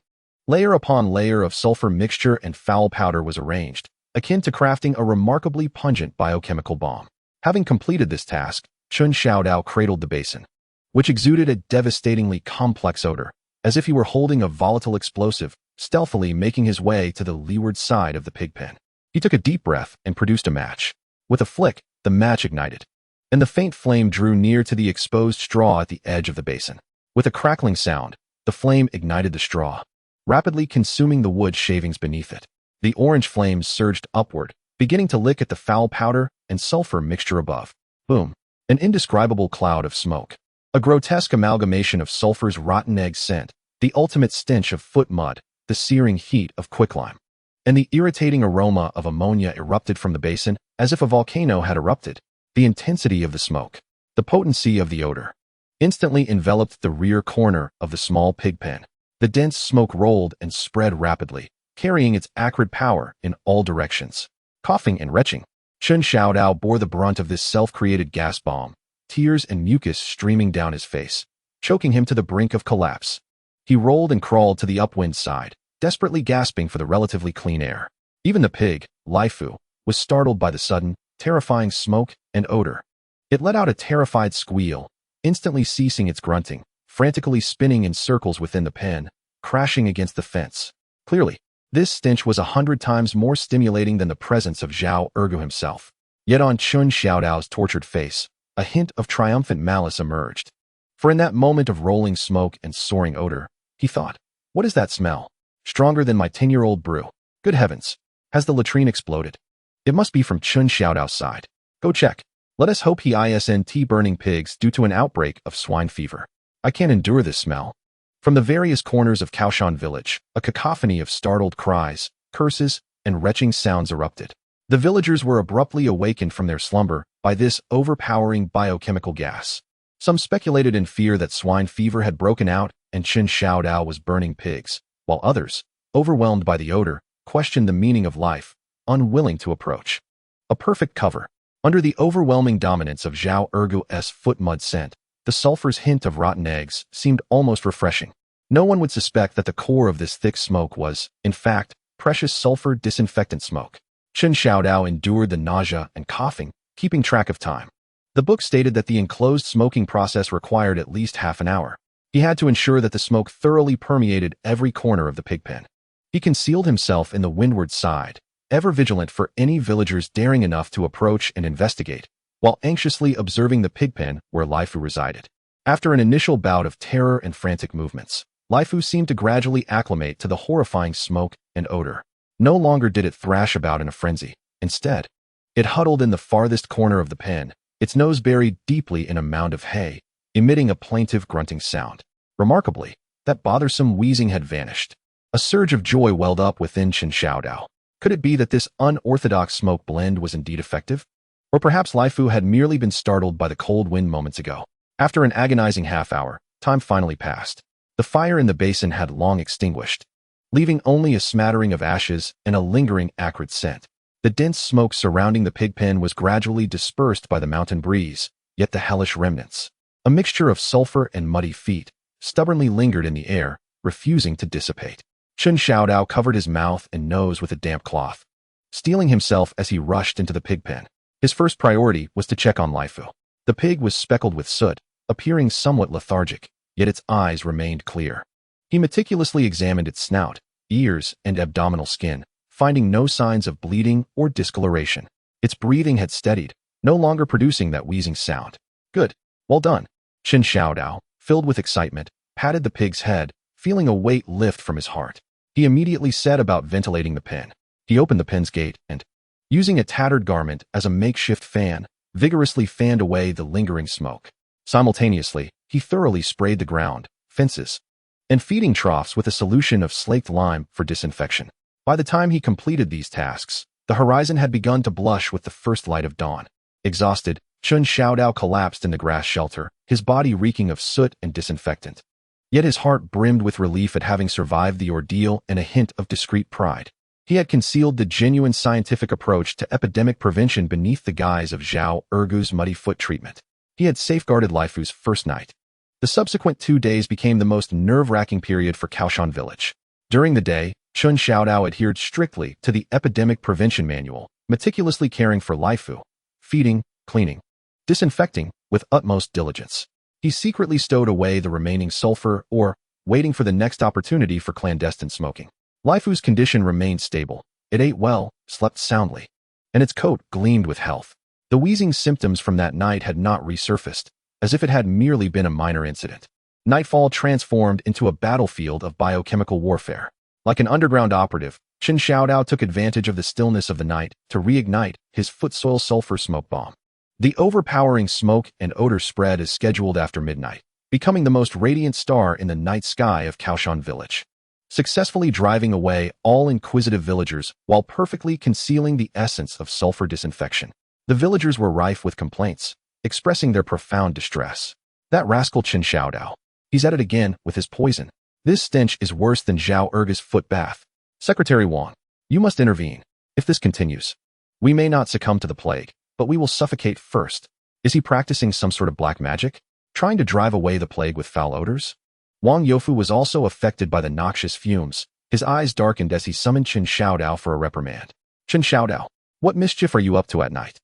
[SPEAKER 2] Layer upon layer of sulfur mixture and foul powder was arranged, akin to crafting a remarkably pungent biochemical bomb. Having completed this task, Chen Xiao Dao cradled the basin, which exuded a devastatingly complex odor, as if he were holding a volatile explosive, stealthily making his way to the leeward side of the pig pen. He took a deep breath and produced a match. With a flick, the match ignited, and the faint flame drew near to the exposed straw at the edge of the basin. With a crackling sound, the flame ignited the straw, rapidly consuming the wood shavings beneath it. The orange flames surged upward, beginning to lick at the foul powder and sulfur mixture above. Boom! An indescribable cloud of smoke. A grotesque amalgamation of sulfur's rotten egg scent, the ultimate stench of foot mud, the searing heat of quicklime, and the irritating aroma of ammonia erupted from the basin as if a volcano had erupted. The intensity of the smoke, the potency of the odor, instantly enveloped the rear corner of the small pig pen. The dense smoke rolled and spread rapidly, carrying its acrid power in all directions. Coughing and retching, Chen Xiao Dao bore the brunt of this self-created gas bomb, tears and mucus streaming down his face, choking him to the brink of collapse. He rolled and crawled to the upwind side, desperately gasping for the relatively clean air. Even the pig, Lifu, was startled by the sudden, terrifying smoke and odor. It let out a terrified squeal, instantly ceasing its grunting, frantically spinning in circles within the pen, crashing against the fence. Clearly, this stench was 100 times more stimulating than the presence of Zhao Ergu himself. Yet on Chen Xiao Dao's tortured face, a hint of triumphant malice emerged. For in that moment of rolling smoke and soaring odor, he thought, what is that smell? Stronger than my 10-year-old brew. Good heavens, has the latrine exploded? It must be from Chen Xiao Dao's side. Go check. Let us hope he isn't burning pigs due to an outbreak of swine fever. I can't endure this smell. From the various corners of Kao Shan village, a cacophony of startled cries, curses, and retching sounds erupted. The villagers were abruptly awakened from their slumber by this overpowering biochemical gas. Some speculated in fear that swine fever had broken out and Chen Xiao Dao was burning pigs, while others, overwhelmed by the odor, questioned the meaning of life, unwilling to approach. A perfect cover. Under the overwhelming dominance of Zhao Ergu's foot mud scent, the sulfur's hint of rotten eggs seemed almost refreshing. No one would suspect that the core of this thick smoke was, in fact, precious sulfur disinfectant smoke. Chen Xiao Dao endured the nausea and coughing, keeping track of time. The book stated that the enclosed smoking process required at least half an hour. He had to ensure that the smoke thoroughly permeated every corner of the pig pen. He concealed himself in the windward side, ever vigilant for any villagers daring enough to approach and investigate, while anxiously observing the pig pen where Lifu resided. After an initial bout of terror and frantic movements, Lifu seemed to gradually acclimate to the horrifying smoke and odor. No longer did it thrash about in a frenzy. Instead, it huddled in the farthest corner of the pen, its nose buried deeply in a mound of hay, emitting a plaintive grunting sound. Remarkably, that bothersome wheezing had vanished. A surge of joy welled up within Chen Xiao Dao. Could it be that this unorthodox smoke blend was indeed effective? Or perhaps Lifu had merely been startled by the cold wind moments ago. After an agonizing half-hour, time finally passed. The fire in the basin had long extinguished, leaving only a smattering of ashes and a lingering acrid scent. The dense smoke surrounding the pig pen was gradually dispersed by the mountain breeze, yet the hellish remnants, a mixture of sulfur and muddy feet, stubbornly lingered in the air, refusing to dissipate. Chen Xiao Dao covered his mouth and nose with a damp cloth, steeling himself as he rushed into the pig pen. His first priority was to check on Lifu. The pig was speckled with soot, appearing somewhat lethargic, yet its eyes remained clear. He meticulously examined its snout, ears, and abdominal skin, finding no signs of bleeding or discoloration. Its breathing had steadied, no longer producing that wheezing sound. Good. Well done. Chen Xiao Dao, filled with excitement, patted the pig's head, feeling a weight lift from his heart. He immediately set about ventilating the pen. He opened the pen's gate and, using a tattered garment as a makeshift fan, vigorously fanned away the lingering smoke. Simultaneously, he thoroughly sprayed the ground, fences, and feeding troughs with a solution of slaked lime for disinfection. By the time he completed these tasks, the horizon had begun to blush with the first light of dawn. Exhausted, Chen Xiao Dao collapsed in the grass shelter, his body reeking of soot and disinfectant. Yet his heart brimmed with relief at having survived the ordeal and a hint of discreet pride. He had concealed the genuine scientific approach to epidemic prevention beneath the guise of Zhao Ergu's muddy foot treatment. He had safeguarded Laifu's first night. The subsequent 2 days became the most nerve-wracking period for Kao Shan village. During the day, Chen Xiao Dao adhered strictly to the epidemic prevention manual, meticulously caring for Laifu, feeding, cleaning, disinfecting with utmost diligence. He secretly stowed away the remaining sulfur or waiting for the next opportunity for clandestine smoking. Laifu's condition remained stable. It ate well, slept soundly, and its coat gleamed with health. The wheezing symptoms from that night had not resurfaced, as if it had merely been a minor incident. Nightfall transformed into a battlefield of biochemical warfare. Like an underground operative, Chen Xiao Dao took advantage of the stillness of the night to reignite his foot-soil sulfur smoke bomb. The overpowering smoke and odor spread as scheduled after midnight, becoming the most radiant star in the night sky of Kao Shan village, successfully driving away all inquisitive villagers while perfectly concealing the essence of sulfur disinfection. The villagers were rife with complaints, expressing their profound distress. That rascal Chen Xiao Dao. He's at it again with his poison. This stench is worse than Zhao Erga's foot bath. Secretary Wang, you must intervene. If this continues, we may not succumb to the plague, but we will suffocate first. Is he practicing some sort of black magic? Trying to drive away the plague with foul odors? Wang Youfu was also affected by the noxious fumes. His eyes darkened as he summoned Chen Xiao Dao for a reprimand. Chen Xiao Dao, what mischief are you up to at night?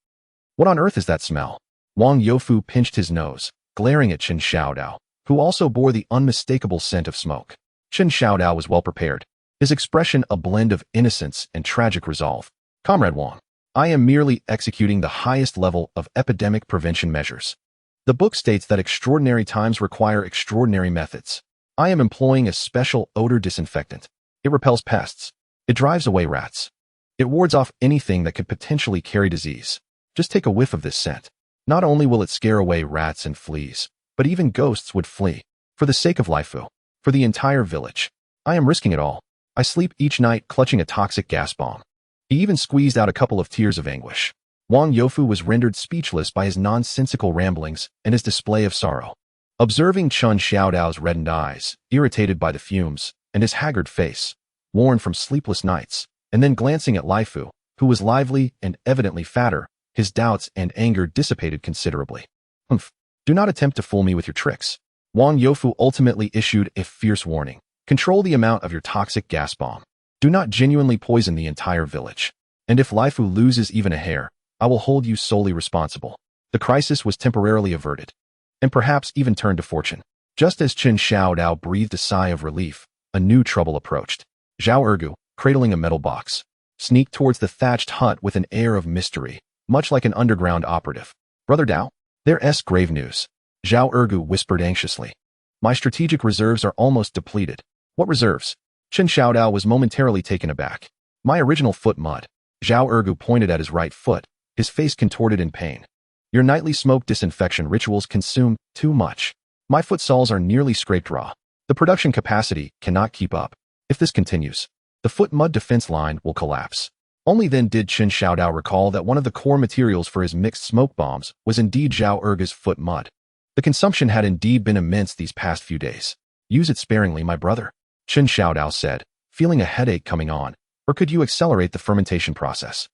[SPEAKER 2] What on earth is that smell? Wang Youfu pinched his nose, glaring at Chen Xiao Dao, who also bore the unmistakable scent of smoke. Chen Xiao Dao was well prepared, his expression a blend of innocence and tragic resolve. Comrade Wang, I am merely executing the highest level of epidemic prevention measures. The book states that extraordinary times require extraordinary methods. I am employing a special odor disinfectant. It repels pests. It drives away rats. It wards off anything that could potentially carry disease. Just take a whiff of this scent. Not only will it scare away rats and fleas, but even ghosts would flee. For the sake of Laifu, for the entire village, I am risking it all. I sleep each night clutching a toxic gas bomb. He even squeezed out a couple of tears of anguish. Wang Youfu was rendered speechless by his nonsensical ramblings and his display of sorrow. Observing Chen Xiao Dao's reddened eyes, irritated by the fumes, and his haggard face, worn from sleepless nights, and then glancing at Laifu, who was lively and evidently fatter, his doubts and anger dissipated considerably. Humph, do not attempt to fool me with your tricks. Wang Youfu ultimately issued a fierce warning. Control the amount of your toxic gas bomb. Do not genuinely poison the entire village. And if Laifu loses even a hair, I will hold you solely responsible. The crisis was temporarily averted, and perhaps even turned to fortune. Just as Chen Xiao Dao breathed a sigh of relief, a new trouble approached. Zhao Ergu, cradling a metal box, sneaked towards the thatched hut with an air of mystery, much like an underground operative. Brother Dao? There's grave news. Zhao Ergu whispered anxiously. My strategic reserves are almost depleted. What reserves? Chen Xiao Dao was momentarily taken aback. My original foot mud. Zhao Ergu pointed at his right foot, his face contorted in pain. Your nightly smoke disinfection rituals consume too much. My foot soles are nearly scraped raw. The production capacity cannot keep up. If this continues, the foot mud defense line will collapse. Only then did Chen Xiao Dao recall that one of the core materials for his mixed smoke bombs was indeed Zhao Ergu's foot mud. The consumption had indeed been immense these past few days. Use it sparingly, my brother, Chen Xiao Dao said, feeling a headache coming on. Or could you accelerate the fermentation process?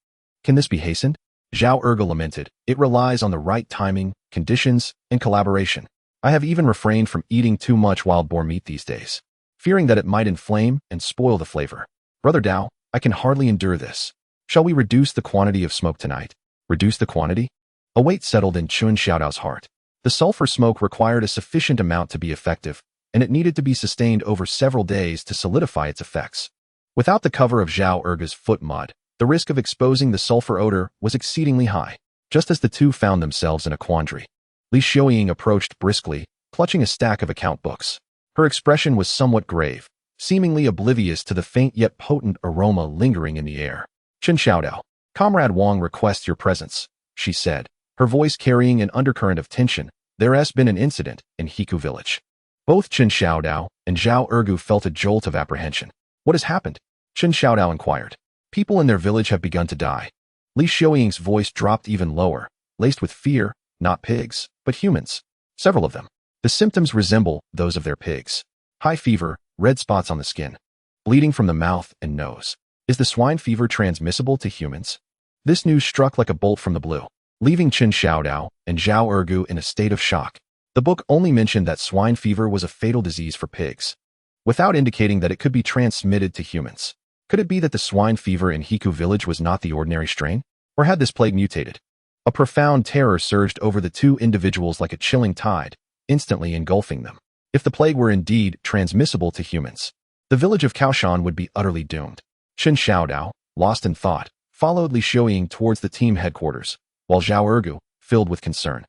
[SPEAKER 2] Can this be hastened? Zhao Ergu lamented. It relies on the right timing, conditions, and collaboration. I have even refrained from eating too much wild boar meat these days, fearing that it might inflame and spoil the flavor. Brother Dao, I can hardly endure this. Shall we reduce the quantity of smoke tonight? Reduce the quantity? A weight settled in Chen Xiao Dao's heart. The sulfur smoke required a sufficient amount to be effective, and it needed to be sustained over several days to solidify its effects. Without the cover of Zhao Ergu's foot mud, the risk of exposing the sulfur odor was exceedingly high. Just as the two found themselves in a quandary, Li Xiaoying approached briskly, clutching a stack of account books. Her expression was somewhat grave, seemingly oblivious to the faint yet potent aroma lingering in the air. Chen Xiao Dao, Comrade Wang requests your presence, she said, her voice carrying an undercurrent of tension. There has been an incident in Hiku village. Both Chen Xiao Dao and Zhao Ergu felt a jolt of apprehension. What has happened? Chen Xiao Dao inquired. People in their village have begun to die. Li Xiuying's voice dropped even lower, laced with fear, not pigs, but humans. Several of them. The symptoms resemble those of their pigs. High fever, red spots on the skin, bleeding from the mouth and nose. Is the swine fever transmissible to humans? This news struck like a bolt from the blue, leaving Chen Xiao Dao and Zhao Ergu in a state of shock. The book only mentioned that swine fever was a fatal disease for pigs, without indicating that it could be transmitted to humans. Could it be that the swine fever in Hiku village was not the ordinary strain? Or had this plague mutated? A profound terror surged over the two individuals like a chilling tide, instantly engulfing them. If the plague were indeed transmissible to humans, the village of Kao Shan would be utterly doomed. Chen Xiao Dao, lost in thought, followed Li Xiuying towards the team headquarters, while Zhao Ergu, filled with concern,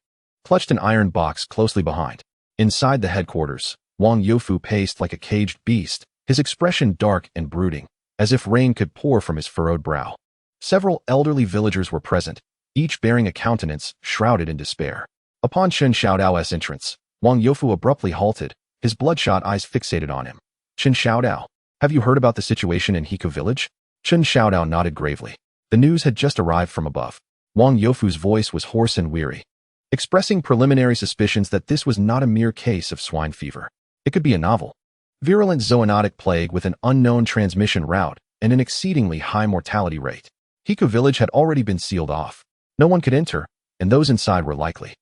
[SPEAKER 2] clutched an iron box closely behind. Inside the headquarters, Wang Youfu paced like a caged beast, his expression dark and brooding, as if rain could pour from his furrowed brow. Several elderly villagers were present, each bearing a countenance shrouded in despair. Upon Chen Xiao Dao's entrance, Wang Youfu abruptly halted, his bloodshot eyes fixated on him. Chen Xiao Dao, have you heard about the situation in Hiku village? Chen Xiao Dao nodded gravely. The news had just arrived from above. Wang Youfu's voice was hoarse and weary, expressing preliminary suspicions that this was not a mere case of swine fever. It could be a novel, virulent zoonotic plague with an unknown transmission route and an exceedingly high mortality rate. Hiku village had already been sealed off. No one could enter, and those inside were likely.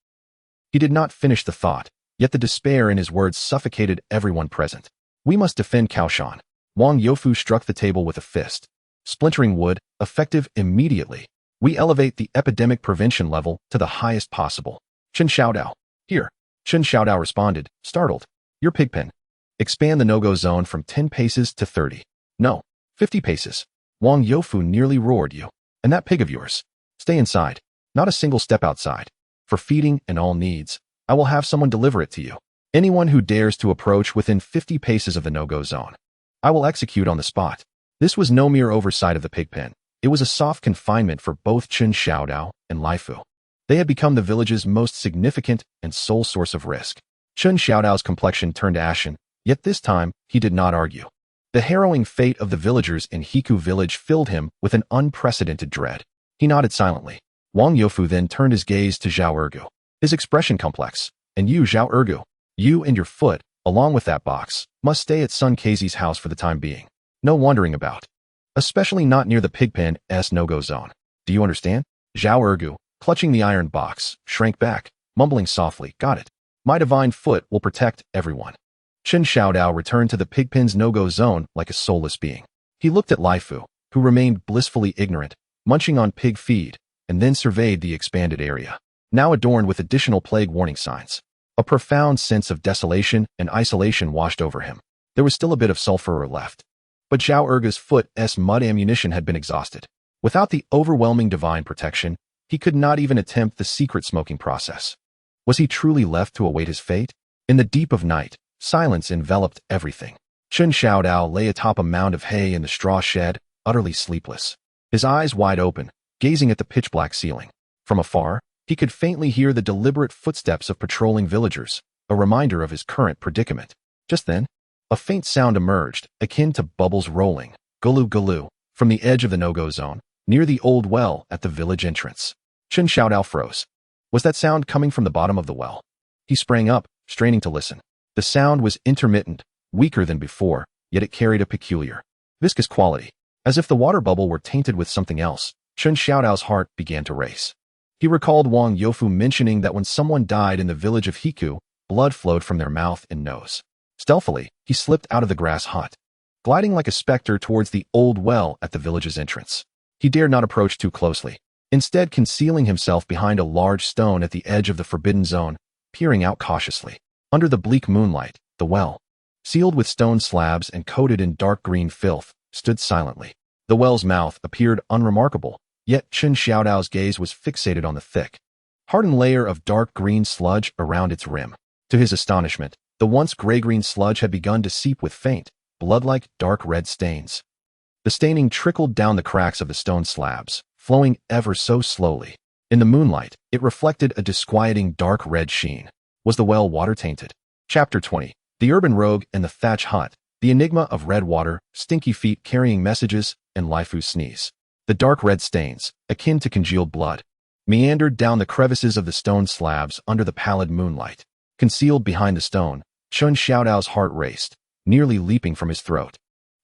[SPEAKER 2] He did not finish the thought, yet the despair in his words suffocated everyone present. We must defend Kao Shan. Wang Youfu struck the table with a fist. Splintering wood, effective immediately. We elevate the epidemic prevention level to the highest possible. Chen Xiao Dao. Here. Chen Xiao Dao responded, startled. Your pig pen. Expand the no-go zone from 10 paces to 30. No, 50 paces. Wang Youfu nearly roared. You. And that pig of yours. Stay inside. Not a single step outside. For feeding and all needs, I will have someone deliver it to you. Anyone who dares to approach within 50 paces of the no-go zone, I will execute on the spot. This was no mere oversight of the pig pen. It was a soft confinement for both Chen Xiao Dao and Lai Fu. They had become the village's most significant and sole source of risk. Chen Xiao Dao's complexion turned ashen, yet this time he did not argue. The harrowing fate of the villagers in Hiku village filled him with an unprecedented dread. He nodded silently. Wang Youfu then turned his gaze to Zhao Ergu, his expression complex. And you, Zhao Ergu, you and your foot, along with that box, must stay at Sun Keizi's house for the time being. No wandering about. Especially not near the pigpen's no-go zone. Do you understand? Zhao Ergu, clutching the iron box, shrank back, mumbling softly, got it. My divine foot will protect everyone. Chen Xiao Dao returned to the pigpen's no-go zone like a soulless being. He looked at Lai Fu, who remained blissfully ignorant, munching on pig feed, and then surveyed the expanded area, now adorned with additional plague warning signs. A profound sense of desolation and isolation washed over him. There was still a bit of sulfur left. But Zhao Ergu's foot's mud ammunition had been exhausted. Without the overwhelming divine protection, he could not even attempt the secret smoking process. Was he truly left to await his fate? In the deep of night, silence enveloped everything. Chen Xiao Dao lay atop a mound of hay in the straw shed, utterly sleepless, his eyes wide open, gazing at the pitch-black ceiling. From afar, he could faintly hear the deliberate footsteps of patrolling villagers, a reminder of his current predicament. Just then, a faint sound emerged, akin to bubbles rolling, gulu-gulu, from the edge of the no-go zone, near the old well at the village entrance. Chen Xiao Dao froze. Was that sound coming from the bottom of the well? He sprang up, straining to listen. The sound was intermittent, weaker than before, yet it carried a peculiar, viscous quality. As if the water bubble were tainted with something else, Chen Xiao Dao's heart began to race. He recalled Wang Youfu mentioning that when someone died in the village of Hiku, blood flowed from their mouth and nose. Stealthily, he slipped out of the grass hut, gliding like a specter towards the old well at the village's entrance. He dared not approach too closely, instead concealing himself behind a large stone at the edge of the forbidden zone, peering out cautiously. Under the bleak moonlight, the well, sealed with stone slabs and coated in dark green filth, stood silently. The well's mouth appeared unremarkable, yet Chen Xiao Dao's gaze was fixated on the thick, hardened layer of dark green sludge around its rim. To his astonishment, the once gray-green sludge had begun to seep with faint, blood-like dark red stains. The staining trickled down the cracks of the stone slabs, flowing ever so slowly. In the moonlight, it reflected a disquieting dark red sheen. Was the well water-tainted? Chapter 20. The urban rogue and the thatch hut, the enigma of red water, stinky feet carrying messages, and Laifu's sneeze. The dark red stains, akin to congealed blood, meandered down the crevices of the stone slabs under the pallid moonlight. Concealed behind the stone, Chen Xiao Dao's heart raced, nearly leaping from his throat.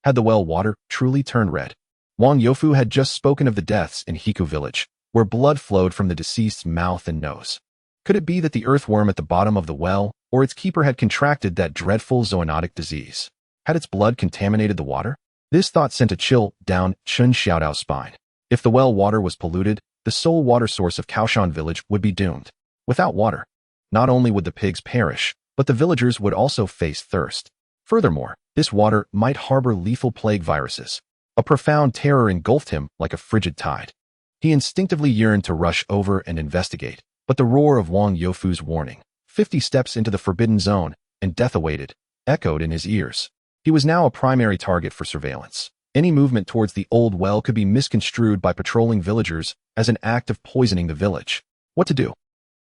[SPEAKER 2] Had the well water truly turned red? Wang Youfu had just spoken of the deaths in Hiku village, where blood flowed from the deceased's mouth and nose. Could it be that the earthworm at the bottom of the well, or its keeper, had contracted that dreadful zoonotic disease? Had its blood contaminated the water? This thought sent a chill down Chen Xiao Dao's spine. If the well water was polluted, the sole water source of Kao Shan village would be doomed. Without water, not only would the pigs perish, but the villagers would also face thirst. Furthermore, this water might harbor lethal plague viruses. A profound terror engulfed him like a frigid tide. He instinctively yearned to rush over and investigate, but the roar of Wang Youfu's warning, 50 steps into the forbidden zone, and death awaited, echoed in his ears. He was now a primary target for surveillance. Any movement towards the old well could be misconstrued by patrolling villagers as an act of poisoning the village. What to do?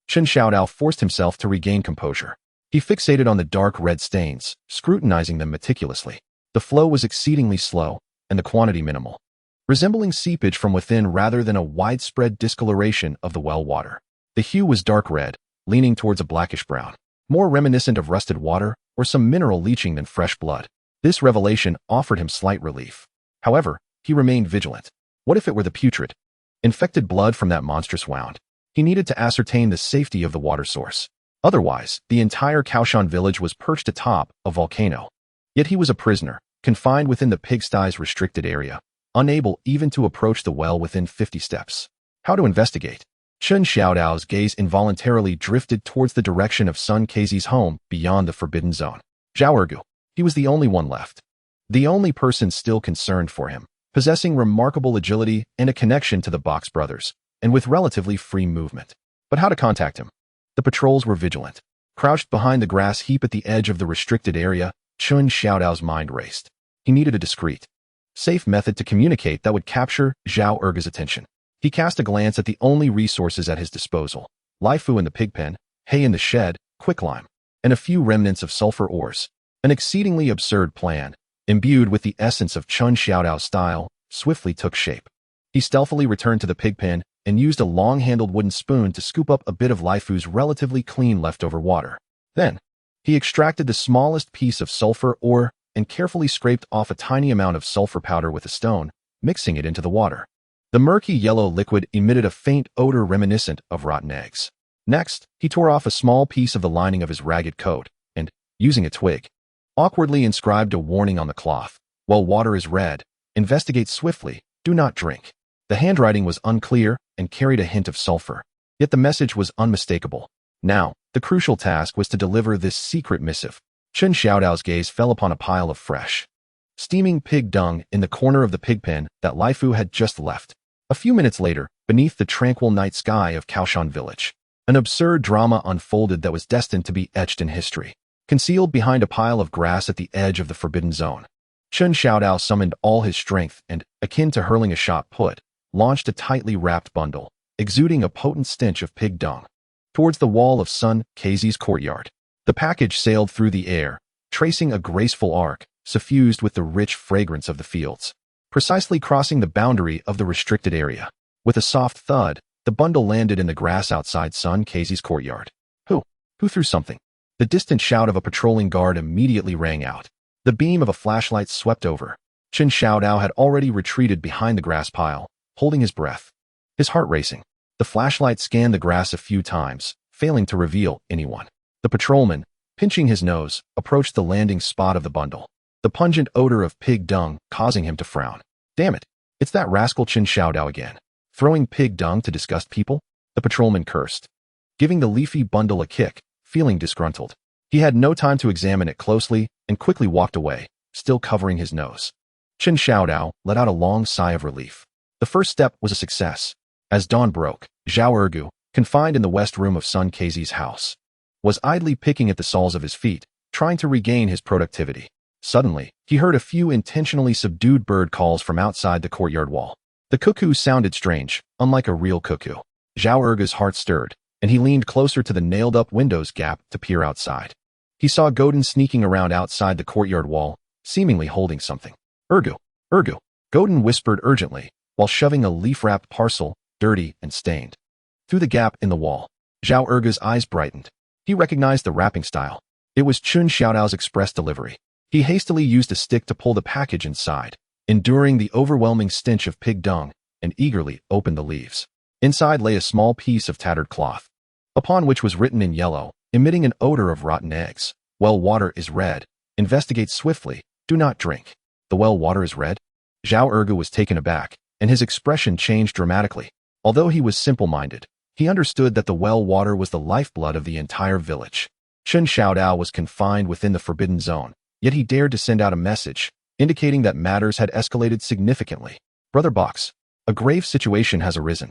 [SPEAKER 2] Chen Xiao Dao forced himself to regain composure. He fixated on the dark red stains, scrutinizing them meticulously. The flow was exceedingly slow, and the quantity minimal, resembling seepage from within rather than a widespread discoloration of the well water. The hue was dark red, leaning towards a blackish brown, more reminiscent of rusted water or some mineral leaching than fresh blood. This revelation offered him slight relief. However, he remained vigilant. What if it were the putrid, infected blood from that monstrous wound? He needed to ascertain the safety of the water source. Otherwise, the entire Kao Shan village was perched atop a volcano. Yet he was a prisoner, confined within the pigsty's restricted area, unable even to approach the well within 50 steps. How to investigate? Chen Xiao Dao's gaze involuntarily drifted towards the direction of Sun Keizi's home beyond the forbidden zone. Zhao Ergu. He was the only one left. The only person still concerned for him, possessing remarkable agility and a connection to the Box brothers, and with relatively free movement. But how to contact him? The patrols were vigilant. Crouched behind the grass heap at the edge of the restricted area, Chen Xiao Dao's mind raced. He needed a discreet, safe method to communicate that would capture Zhao Ergu's attention. He cast a glance at the only resources at his disposal: Laifu in the pig pen, hay in the shed, quicklime, and a few remnants of sulfur ores. An exceedingly absurd plan, imbued with the essence of Chen Xiao Dao's style, swiftly took shape. He stealthily returned to the pig pen and used a long-handled wooden spoon to scoop up a bit of Laifu's relatively clean leftover water. Then, he extracted the smallest piece of sulfur ore and carefully scraped off a tiny amount of sulfur powder with a stone, mixing it into the water. The murky yellow liquid emitted a faint odor reminiscent of rotten eggs. Next, he tore off a small piece of the lining of his ragged coat and, using a twig, awkwardly inscribed a warning on the cloth. While water is red, investigate swiftly, do not drink. The handwriting was unclear and carried a hint of sulfur, yet the message was unmistakable. Now, the crucial task was to deliver this secret missive. Chen Xiao Dao's gaze fell upon a pile of fresh, steaming pig dung in the corner of the pig pen that Laifu had just left. A few minutes later, beneath the tranquil night sky of Kao Shan village, an absurd drama unfolded that was destined to be etched in history. Concealed behind a pile of grass at the edge of the forbidden zone, Chen Xiao Dao summoned all his strength and, akin to hurling a shot put, launched a tightly wrapped bundle, exuding a potent stench of pig dung, towards the wall of Sun Keizi's courtyard. The package sailed through the air, tracing a graceful arc, suffused with the rich fragrance of the fields, precisely crossing the boundary of the restricted area. With a soft thud, the bundle landed in the grass outside Sun Keizi's courtyard. Who threw something? The distant shout of a patrolling guard immediately rang out. The beam of a flashlight swept over. Chen Xiao Dao had already retreated behind the grass pile, holding his breath, his heart racing. The flashlight scanned the grass a few times, failing to reveal anyone. The patrolman, pinching his nose, approached the landing spot of the bundle, the pungent odor of pig dung causing him to frown. Damn it, it's that rascal Chen Xiao Dao again. Throwing pig dung to disgust people? The patrolman cursed, giving the leafy bundle a kick, feeling disgruntled. He had no time to examine it closely and quickly walked away, still covering his nose. Chen Xiao Dao let out a long sigh of relief. The first step was a success. As dawn broke, Zhao Ergu, confined in the west room of Sun Keizi's house, was idly picking at the soles of his feet, trying to regain his productivity. Suddenly, he heard a few intentionally subdued bird calls from outside the courtyard wall. The cuckoo sounded strange, unlike a real cuckoo. Zhao Ergu's heart stirred, and he leaned closer to the nailed-up window's gap to peer outside. He saw Godin sneaking around outside the courtyard wall, seemingly holding something. Ergu, Ergu, Godin whispered urgently, while shoving a leaf-wrapped parcel, dirty and stained. Through the gap in the wall, Zhao Ergu's eyes brightened. He recognized the wrapping style. It was Chen Xiao Dao's express delivery. He hastily used a stick to pull the package inside, enduring the overwhelming stench of pig dung, and eagerly opened the leaves. Inside lay a small piece of tattered cloth, upon which was written in yellow, emitting an odor of rotten eggs. Well water is red. Investigate swiftly. Do not drink. The well water is red? Zhao Ergu was taken aback, and his expression changed dramatically. Although he was simple-minded, he understood that the well water was the lifeblood of the entire village. Chen Xiao Dao was confined within the forbidden zone, yet he dared to send out a message, indicating that matters had escalated significantly. Brother Box, a grave situation has arisen.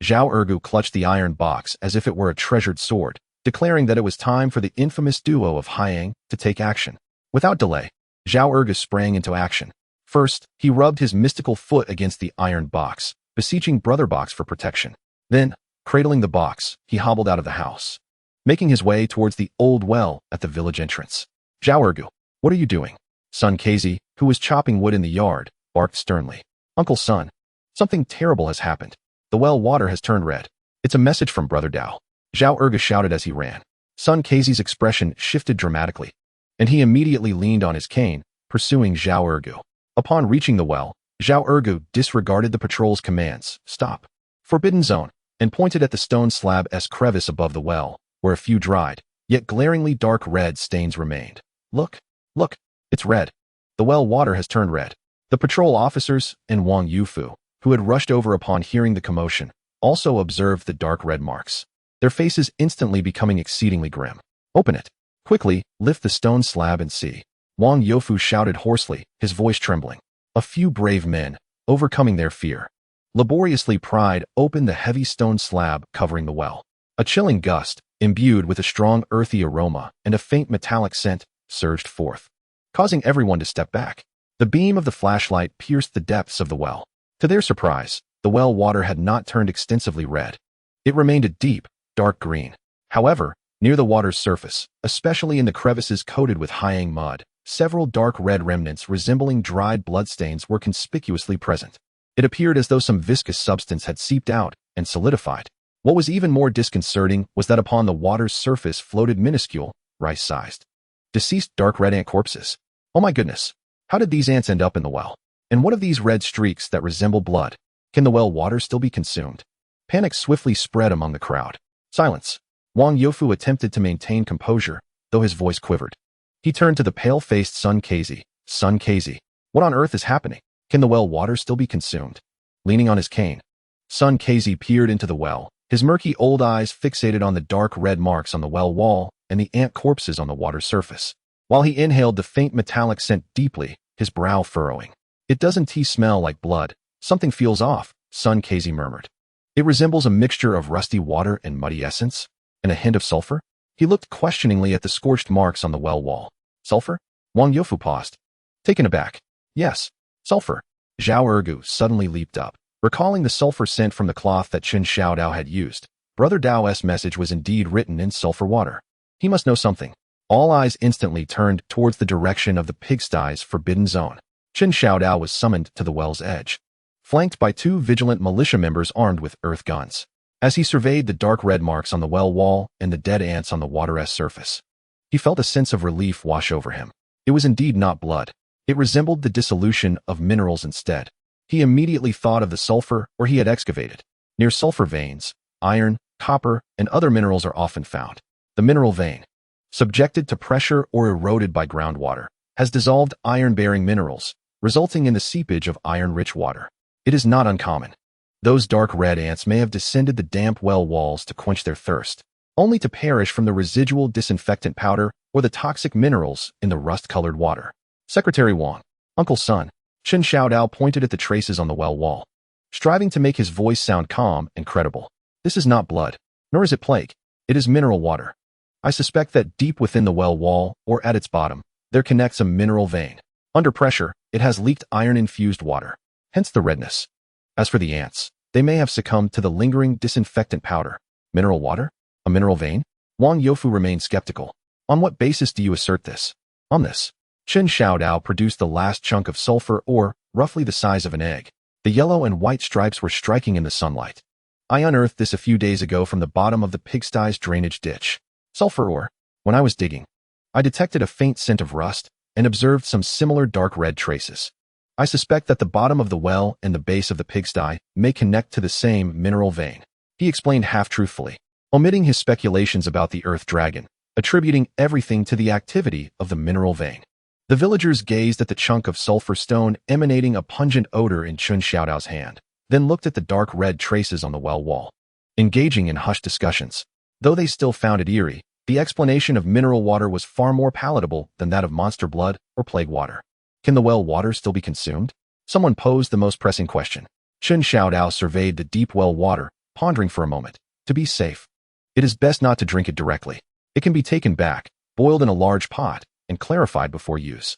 [SPEAKER 2] Zhao Ergu clutched the iron box as if it were a treasured sword, declaring that it was time for the infamous duo of Hyang to take action. Without delay, Zhao Ergu sprang into action. First, he rubbed his mystical foot against the iron box, beseeching Brother Box for protection. Then, cradling the box, he hobbled out of the house, making his way towards the old well at the village entrance. Zhao Ergu, what are you doing? Son Kazi, who was chopping wood in the yard, barked sternly. Uncle Son, something terrible has happened. The well water has turned red. It's a message from Brother Dao. Zhao Ergu shouted as he ran. Son Kazi's expression shifted dramatically, and he immediately leaned on his cane, pursuing Zhao Ergu. Upon reaching the well, Zhao Ergu disregarded the patrol's commands, stop, forbidden zone, and pointed at the stone slab-esque crevice above the well, where a few dried, yet glaringly dark red stains remained. Look, look, it's red. The well water has turned red. The patrol officers and Wang Yufu, who had rushed over upon hearing the commotion, also observed the dark red marks, their faces instantly becoming exceedingly grim. Open it. Quickly, lift the stone slab and see. Wang Yufu shouted hoarsely, his voice trembling. A few brave men, overcoming their fear, laboriously pried open the heavy stone slab covering the well. A chilling gust, imbued with a strong earthy aroma and a faint metallic scent, surged forth, causing everyone to step back. The beam of the flashlight pierced the depths of the well. To their surprise, the well water had not turned extensively red. It remained a deep, dark green. However, near the water's surface, especially in the crevices coated with Hyang mud, several dark red remnants resembling dried bloodstains were conspicuously present. It appeared as though some viscous substance had seeped out and solidified. What was even more disconcerting was that upon the water's surface floated minuscule, rice-sized, deceased dark red ant corpses. Oh my goodness, how did these ants end up in the well? And what of these red streaks that resemble blood? Can the well water still be consumed? Panic swiftly spread among the crowd. Silence. Wang Yufu attempted to maintain composure, though his voice quivered. He turned to the pale-faced Son Kazi. Son Kazi, what on earth is happening? Can the well water still be consumed? Leaning on his cane, Son Kazi peered into the well, his murky old eyes fixated on the dark red marks on the well wall and the ant corpses on the water's surface. While he inhaled the faint metallic scent deeply, his brow furrowing. It doesn't smell like blood. Something feels off, Son Kazi murmured. It resembles a mixture of rusty water and muddy essence, and a hint of sulfur. He looked questioningly at the scorched marks on the well wall. Sulfur? Wang Yufu paused, taken aback. Yes, sulfur. Zhao Ergu suddenly leaped up, recalling the sulfur scent from the cloth that Chen Xiao Dao had used. Brother Dao's message was indeed written in sulfur water. He must know something. All eyes instantly turned towards the direction of the pigsty's forbidden zone. Chen Xiao Dao was summoned to the well's edge, flanked by two vigilant militia members armed with earth guns. As he surveyed the dark red marks on the well wall and the dead ants on the water's surface, he felt a sense of relief wash over him. It was indeed not blood. It resembled the dissolution of minerals instead. He immediately thought of the sulfur where he had excavated. Near sulfur veins, iron, copper, and other minerals are often found. The mineral vein, subjected to pressure or eroded by groundwater, has dissolved iron-bearing minerals, resulting in the seepage of iron-rich water. It is not uncommon. Those dark red ants may have descended the damp well walls to quench their thirst, only to perish from the residual disinfectant powder or the toxic minerals in the rust-colored water. Secretary Wang, Uncle Son, Chen Xiao Dao pointed at the traces on the well wall, striving to make his voice sound calm and credible. This is not blood, nor is it plague. It is mineral water. I suspect that deep within the well wall, or at its bottom, there connects a mineral vein. Under pressure, it has leaked iron-infused water, hence the redness. As for the ants, they may have succumbed to the lingering disinfectant powder. Mineral water? A mineral vein? Wang Yufu remained skeptical. On what basis do you assert this? On this. Chen Xiao Dao produced the last chunk of sulfur ore, roughly the size of an egg. The yellow and white stripes were striking in the sunlight. I unearthed this a few days ago from the bottom of the pigsty's drainage ditch. Sulfur ore. When I was digging, I detected a faint scent of rust and observed some similar dark red traces. I suspect that the bottom of the well and the base of the pigsty may connect to the same mineral vein. He explained half-truthfully, omitting his speculations about the earth dragon, attributing everything to the activity of the mineral vein. The villagers gazed at the chunk of sulfur stone emanating a pungent odor in Chen Xiao Dao's hand, then looked at the dark red traces on the well wall, engaging in hushed discussions. Though they still found it eerie, the explanation of mineral water was far more palatable than that of monster blood or plague water. Can the well water still be consumed? Someone posed the most pressing question. Chen Xiao Dao surveyed the deep well water, pondering for a moment. To be safe, it is best not to drink it directly. It can be taken back, boiled in a large pot, and clarified before use.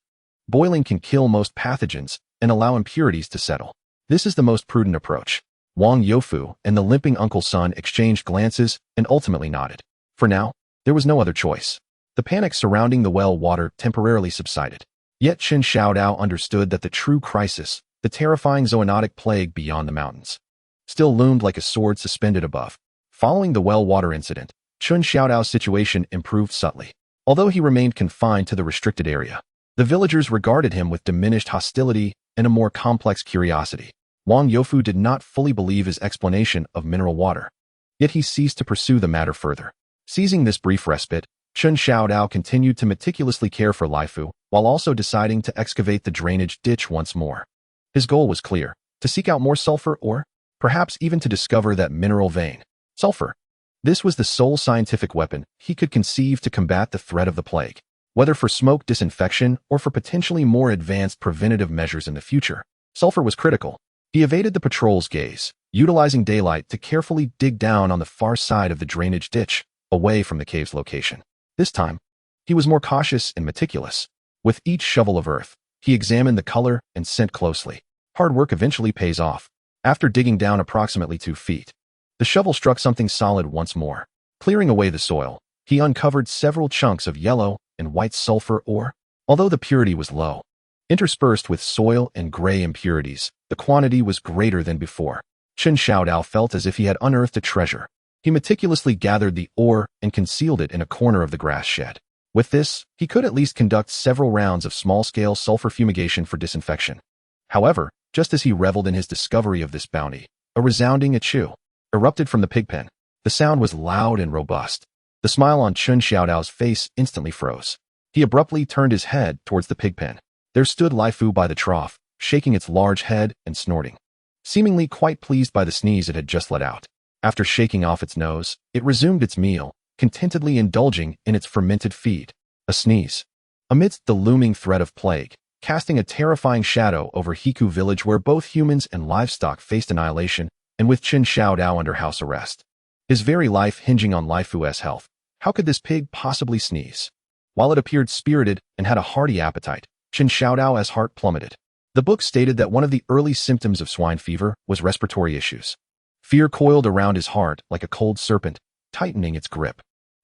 [SPEAKER 2] Boiling can kill most pathogens and allow impurities to settle. This is the most prudent approach. Wang Youfu and the limping Uncle Sun exchanged glances and ultimately nodded. For now, there was no other choice. The panic surrounding the well water temporarily subsided. Yet Chen Xiao Dao understood that the true crisis, the terrifying zoonotic plague beyond the mountains, still loomed like a sword suspended above. Following the well water incident, Chen Xiao Dao's situation improved subtly. Although he remained confined to the restricted area, the villagers regarded him with diminished hostility and a more complex curiosity. Wang Youfu did not fully believe his explanation of mineral water, yet he ceased to pursue the matter further. Seizing this brief respite, Chen Xiao Dao continued to meticulously care for Lifu, while also deciding to excavate the drainage ditch once more. His goal was clear: to seek out more sulfur or, perhaps even to discover that mineral vein. Sulfur. This was the sole scientific weapon he could conceive to combat the threat of the plague. Whether for smoke disinfection or for potentially more advanced preventative measures in the future, sulfur was critical. He evaded the patrol's gaze, utilizing daylight to carefully dig down on the far side of the drainage ditch, away from the cave's location. This time, he was more cautious and meticulous. With each shovel of earth, he examined the color and scent closely. Hard work eventually pays off. After digging down approximately 2 feet, the shovel struck something solid once more. Clearing away the soil, he uncovered several chunks of yellow and white sulfur ore. Although the purity was low, interspersed with soil and gray impurities, the quantity was greater than before. Chen Xiao Dao felt as if he had unearthed a treasure. He meticulously gathered the ore and concealed it in a corner of the grass shed. With this, he could at least conduct several rounds of small-scale sulfur fumigation for disinfection. However, just as he reveled in his discovery of this bounty, a resounding achoo erupted from the pig pen. The sound was loud and robust. The smile on Chen Xiao Dao's face instantly froze. He abruptly turned his head towards the pig pen. There stood Lifu by the trough, shaking its large head and snorting, seemingly quite pleased by the sneeze it had just let out. After shaking off its nose, it resumed its meal, contentedly indulging in its fermented feed. A sneeze, amidst the looming threat of plague, casting a terrifying shadow over Hiku village where both humans and livestock faced annihilation, and with Chen Xiao Dao under house arrest. His very life hinging on Lifu's health. How could this pig possibly sneeze? While it appeared spirited and had a hearty appetite, Chen Xiao Dao's heart plummeted. The book stated that one of the early symptoms of swine fever was respiratory issues. Fear coiled around his heart like a cold serpent, tightening its grip.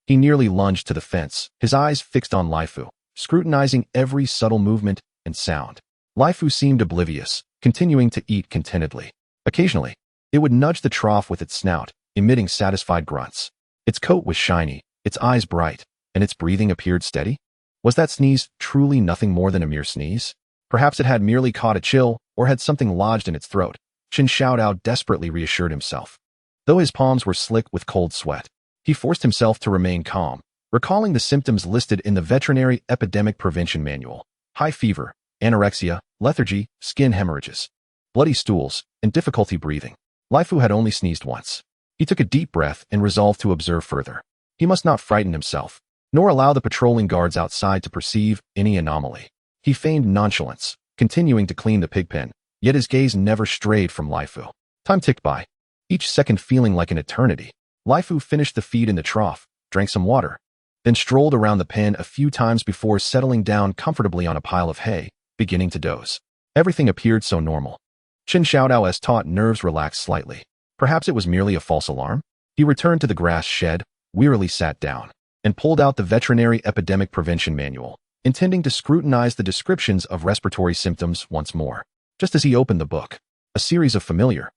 [SPEAKER 2] He nearly lunged to the fence, his eyes fixed on Lifu, scrutinizing every subtle movement and sound. Lifu seemed oblivious, continuing to eat contentedly. Occasionally, it would nudge the trough with its snout, emitting satisfied grunts. Its coat was shiny, its eyes bright, and its breathing appeared steady. Was that sneeze truly nothing more than a mere sneeze? Perhaps it had merely caught a chill, or had something lodged in its throat. Chen Xiao Dao desperately reassured himself. Though his palms were slick with cold sweat, he forced himself to remain calm, recalling the symptoms listed in the Veterinary Epidemic Prevention Manual: high fever, anorexia, lethargy, skin hemorrhages, bloody stools, and difficulty breathing. Lifu had only sneezed once. He took a deep breath and resolved to observe further. He must not frighten himself, nor allow the patrolling guards outside to perceive any anomaly. He feigned nonchalance, continuing to clean the pig pen, yet his gaze never strayed from Lifu. Time ticked by, each second feeling like an eternity. Lifu finished the feed in the trough, drank some water, then strolled around the pen a few times before settling down comfortably on a pile of hay, beginning to doze. Everything appeared so normal. Chen Xiao Dao's taut nerves relaxed slightly. Perhaps it was merely a false alarm? He returned to the grass shed, wearily sat down. and pulled out the Veterinary Epidemic Prevention Manual, intending to scrutinize the descriptions of respiratory symptoms once more. Just as he opened the book, a series of familiar,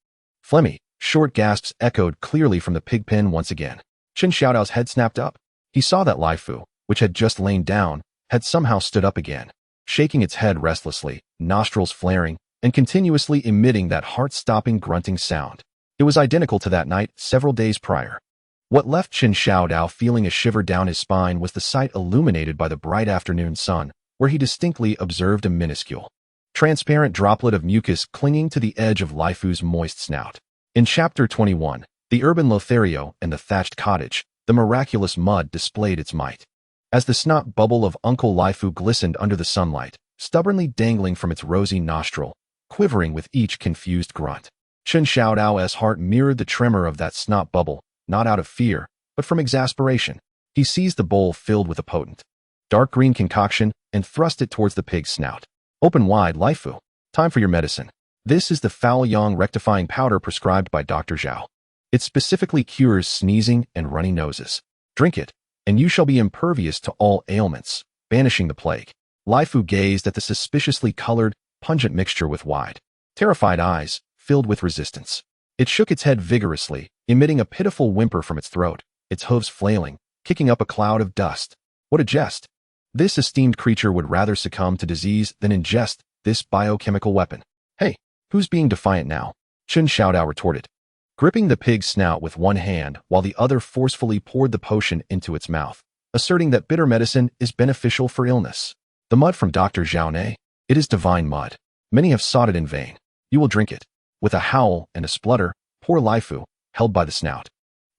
[SPEAKER 2] phlegmy, short gasps echoed clearly from the pig pen once again. Chen Xiao Dao's head snapped up. He saw that Lai Fu, which had just lain down, had somehow stood up again, shaking its head restlessly, nostrils flaring, and continuously emitting that heart-stopping grunting sound. It was identical to that night several days prior. What left Chen Xiao Dao feeling a shiver down his spine was the sight illuminated by the bright afternoon sun, where he distinctly observed a minuscule, transparent droplet of mucus clinging to the edge of Lai Fu's moist snout. In Chapter 21, The Urban Lothario and the Thatched Cottage, the miraculous mud displayed its might. As the snot bubble of Uncle Lai Fu glistened under the sunlight, stubbornly dangling from its rosy nostril, quivering with each confused grunt. Chen Xiao Dao's heart mirrored the tremor of that snot bubble, not out of fear, but from exasperation. He seized the bowl filled with a potent, dark green concoction and thrust it towards the pig's snout. Open wide, Lai Fu. Time for your medicine. This is the foul yang rectifying powder prescribed by Dr. Zhao. It specifically cures sneezing and runny noses. Drink it, and you shall be impervious to all ailments, banishing the plague. Lai Fu gazed at the suspiciously colored, pungent mixture with wide, terrified eyes, filled with resistance. It shook its head vigorously, emitting a pitiful whimper from its throat, its hooves flailing, kicking up a cloud of dust. What a jest! This esteemed creature would rather succumb to disease than ingest this biochemical weapon. Hey, who's being defiant now? Chen Xiao Dao retorted, gripping the pig's snout with one hand while the other forcefully poured the potion into its mouth, asserting that bitter medicine is beneficial for illness. The mud from Dr. Zhao Ne, it is divine mud. Many have sought it in vain. You will drink it. With a howl and a splutter, poor Lai Fu, held by the snout,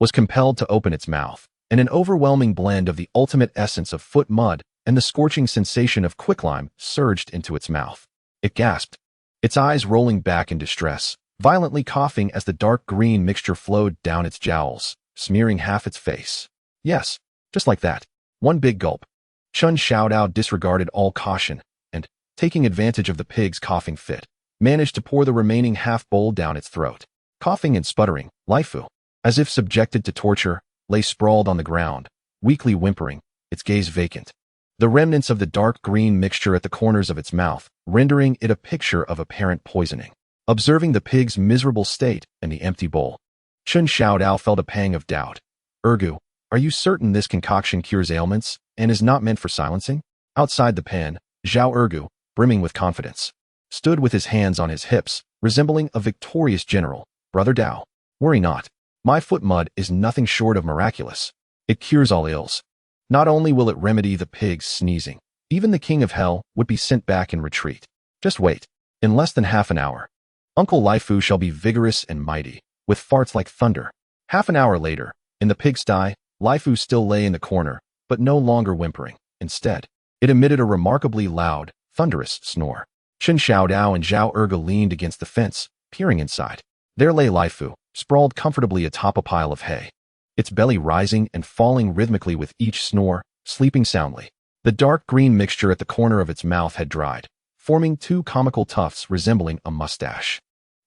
[SPEAKER 2] was compelled to open its mouth, and an overwhelming blend of the ultimate essence of foot mud and the scorching sensation of quicklime surged into its mouth. It gasped, its eyes rolling back in distress, violently coughing as the dark green mixture flowed down its jowls, smearing half its face. Yes, just like that. One big gulp. Chen Xiao Dao disregarded all caution, and, taking advantage of the pig's coughing fit, managed to pour the remaining half-bowl down its throat. Coughing and sputtering, Lai Fu, as if subjected to torture, lay sprawled on the ground, weakly whimpering, its gaze vacant. The remnants of the dark green mixture at the corners of its mouth, rendering it a picture of apparent poisoning. Observing the pig's miserable state and the empty bowl, Chen Xiao Dao felt a pang of doubt. Ergu, are you certain this concoction cures ailments and is not meant for silencing? Outside the pen, Zhao Ergu, brimming with confidence, stood with his hands on his hips, resembling a victorious general. Brother Dao, worry not. My foot mud is nothing short of miraculous. It cures all ills. Not only will it remedy the pig's sneezing, even the king of hell would be sent back in retreat. Just wait. In less than half an hour, Uncle Lai Fu shall be vigorous and mighty, with farts like thunder. Half an hour later, in the pigsty, Lai Fu still lay in the corner, but no longer whimpering. Instead, it emitted a remarkably loud, thunderous snore. Chen Xiao Dao and Zhao Erge leaned against the fence, peering inside. There lay Lai Fu, sprawled comfortably atop a pile of hay, its belly rising and falling rhythmically with each snore, sleeping soundly. The dark green mixture at the corner of its mouth had dried, forming two comical tufts resembling a mustache.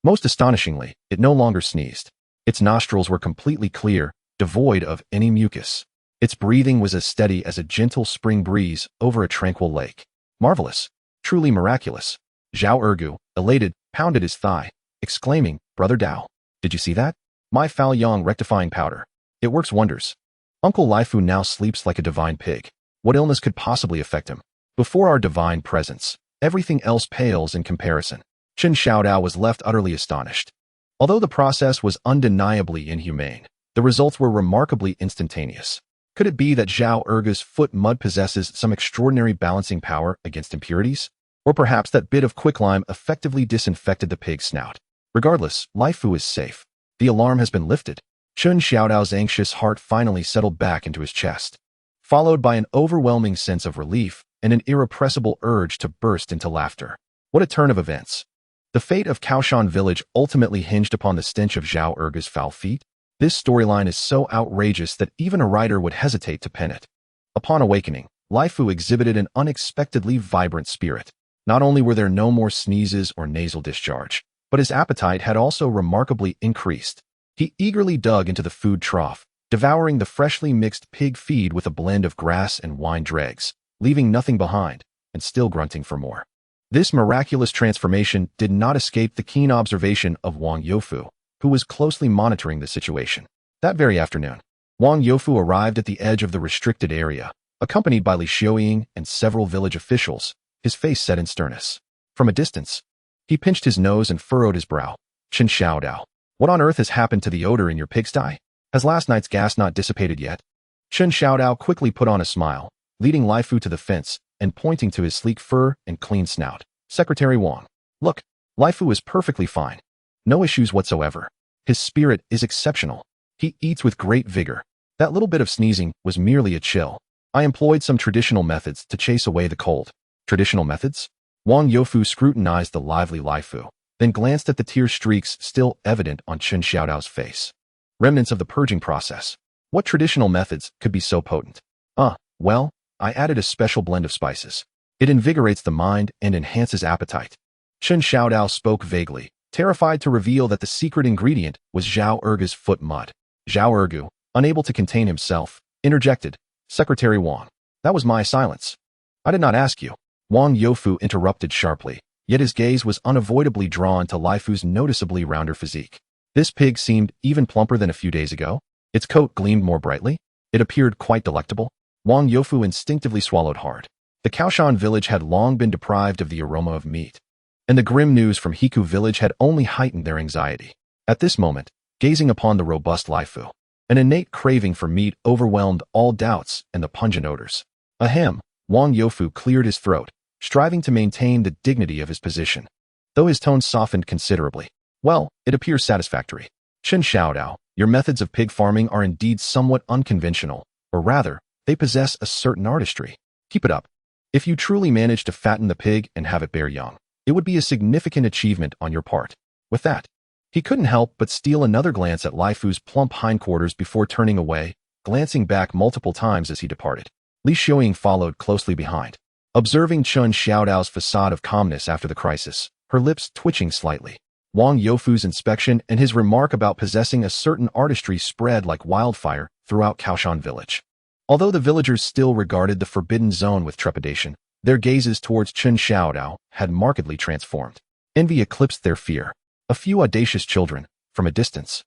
[SPEAKER 2] Most astonishingly, it no longer sneezed. Its nostrils were completely clear, devoid of any mucus. Its breathing was as steady as a gentle spring breeze over a tranquil lake. Marvelous. Truly miraculous. Zhao Ergu, elated, pounded his thigh, exclaiming, Brother Dao, did you see that? My foul yang rectifying powder. It works wonders. Uncle Lai Fu now sleeps like a divine pig. What illness could possibly affect him? Before our divine presence, everything else pales in comparison. Chen Xiao Dao was left utterly astonished. Although the process was undeniably inhumane, the results were remarkably instantaneous. Could it be that Zhao Erge's foot mud possesses some extraordinary balancing power against impurities? Or perhaps that bit of quicklime effectively disinfected the pig's snout? Regardless, Lai Fu is safe. The alarm has been lifted. Chen Xiao Dao's anxious heart finally settled back into his chest, followed by an overwhelming sense of relief and an irrepressible urge to burst into laughter. What a turn of events. The fate of Kao Shan village ultimately hinged upon the stench of Zhao Erge's foul feet. This storyline is so outrageous that even a writer would hesitate to pen it. Upon awakening, Lai Fu exhibited an unexpectedly vibrant spirit. Not only were there no more sneezes or nasal discharge, but his appetite had also remarkably increased. He eagerly dug into the food trough, devouring the freshly mixed pig feed with a blend of grass and wine dregs, leaving nothing behind, and still grunting for more. This miraculous transformation did not escape the keen observation of Wang Youfu, who was closely monitoring the situation. That very afternoon, Wang Youfu arrived at the edge of the restricted area, accompanied by Li Xiaoying and several village officials, his face set in sternness. From a distance, he pinched his nose and furrowed his brow. Chen Xiao Dao, what on earth has happened to the odor in your pigsty? Has last night's gas not dissipated yet? Chen Xiao Dao quickly put on a smile, leading Lai Fu to the fence and pointing to his sleek fur and clean snout. Secretary Wang, look, Lai Fu is perfectly fine. No issues whatsoever. His spirit is exceptional. He eats with great vigor. That little bit of sneezing was merely a chill. I employed some traditional methods to chase away the cold. Traditional methods? Wang Youfu scrutinized the lively Lai Fu, then glanced at the tear streaks still evident on Chen Xiaodao's face. Remnants of the purging process. What traditional methods could be so potent? Well, I added a special blend of spices. It invigorates the mind and enhances appetite. Chen Xiaodao spoke vaguely, terrified to reveal that the secret ingredient was Zhao Ergu's foot mud. Zhao Ergu, unable to contain himself, interjected, Secretary Wang, that was my silence. I did not ask you. Wang Youfu interrupted sharply, yet his gaze was unavoidably drawn to Lai Fu's noticeably rounder physique. This pig seemed even plumper than a few days ago. Its coat gleamed more brightly. It appeared quite delectable. Wang Youfu instinctively swallowed hard. The Kao Shan village had long been deprived of the aroma of meat, and the grim news from Hiku village had only heightened their anxiety. At this moment, gazing upon the robust Lai Fu, an innate craving for meat overwhelmed all doubts and the pungent odors. Ahem, Wang Youfu cleared his throat, striving to maintain the dignity of his position. Though his tone softened considerably, well, it appears satisfactory. Chen Xiaodao, your methods of pig farming are indeed somewhat unconventional, or rather, they possess a certain artistry. Keep it up. If you truly manage to fatten the pig and have it bear young, it would be a significant achievement on your part. With that, he couldn't help but steal another glance at Lai Fu's plump hindquarters before turning away, glancing back multiple times as he departed. Li Xiaoying followed closely behind. Observing Chen Xiaodao's facade of calmness after the crisis, her lips twitching slightly. Wang Youfu's inspection and his remark about possessing a certain artistry spread like wildfire throughout Kao Shan village. Although the villagers still regarded the forbidden zone with trepidation, their gazes towards Chen Xiaodao had markedly transformed. Envy eclipsed their fear. A few audacious children, from a distance,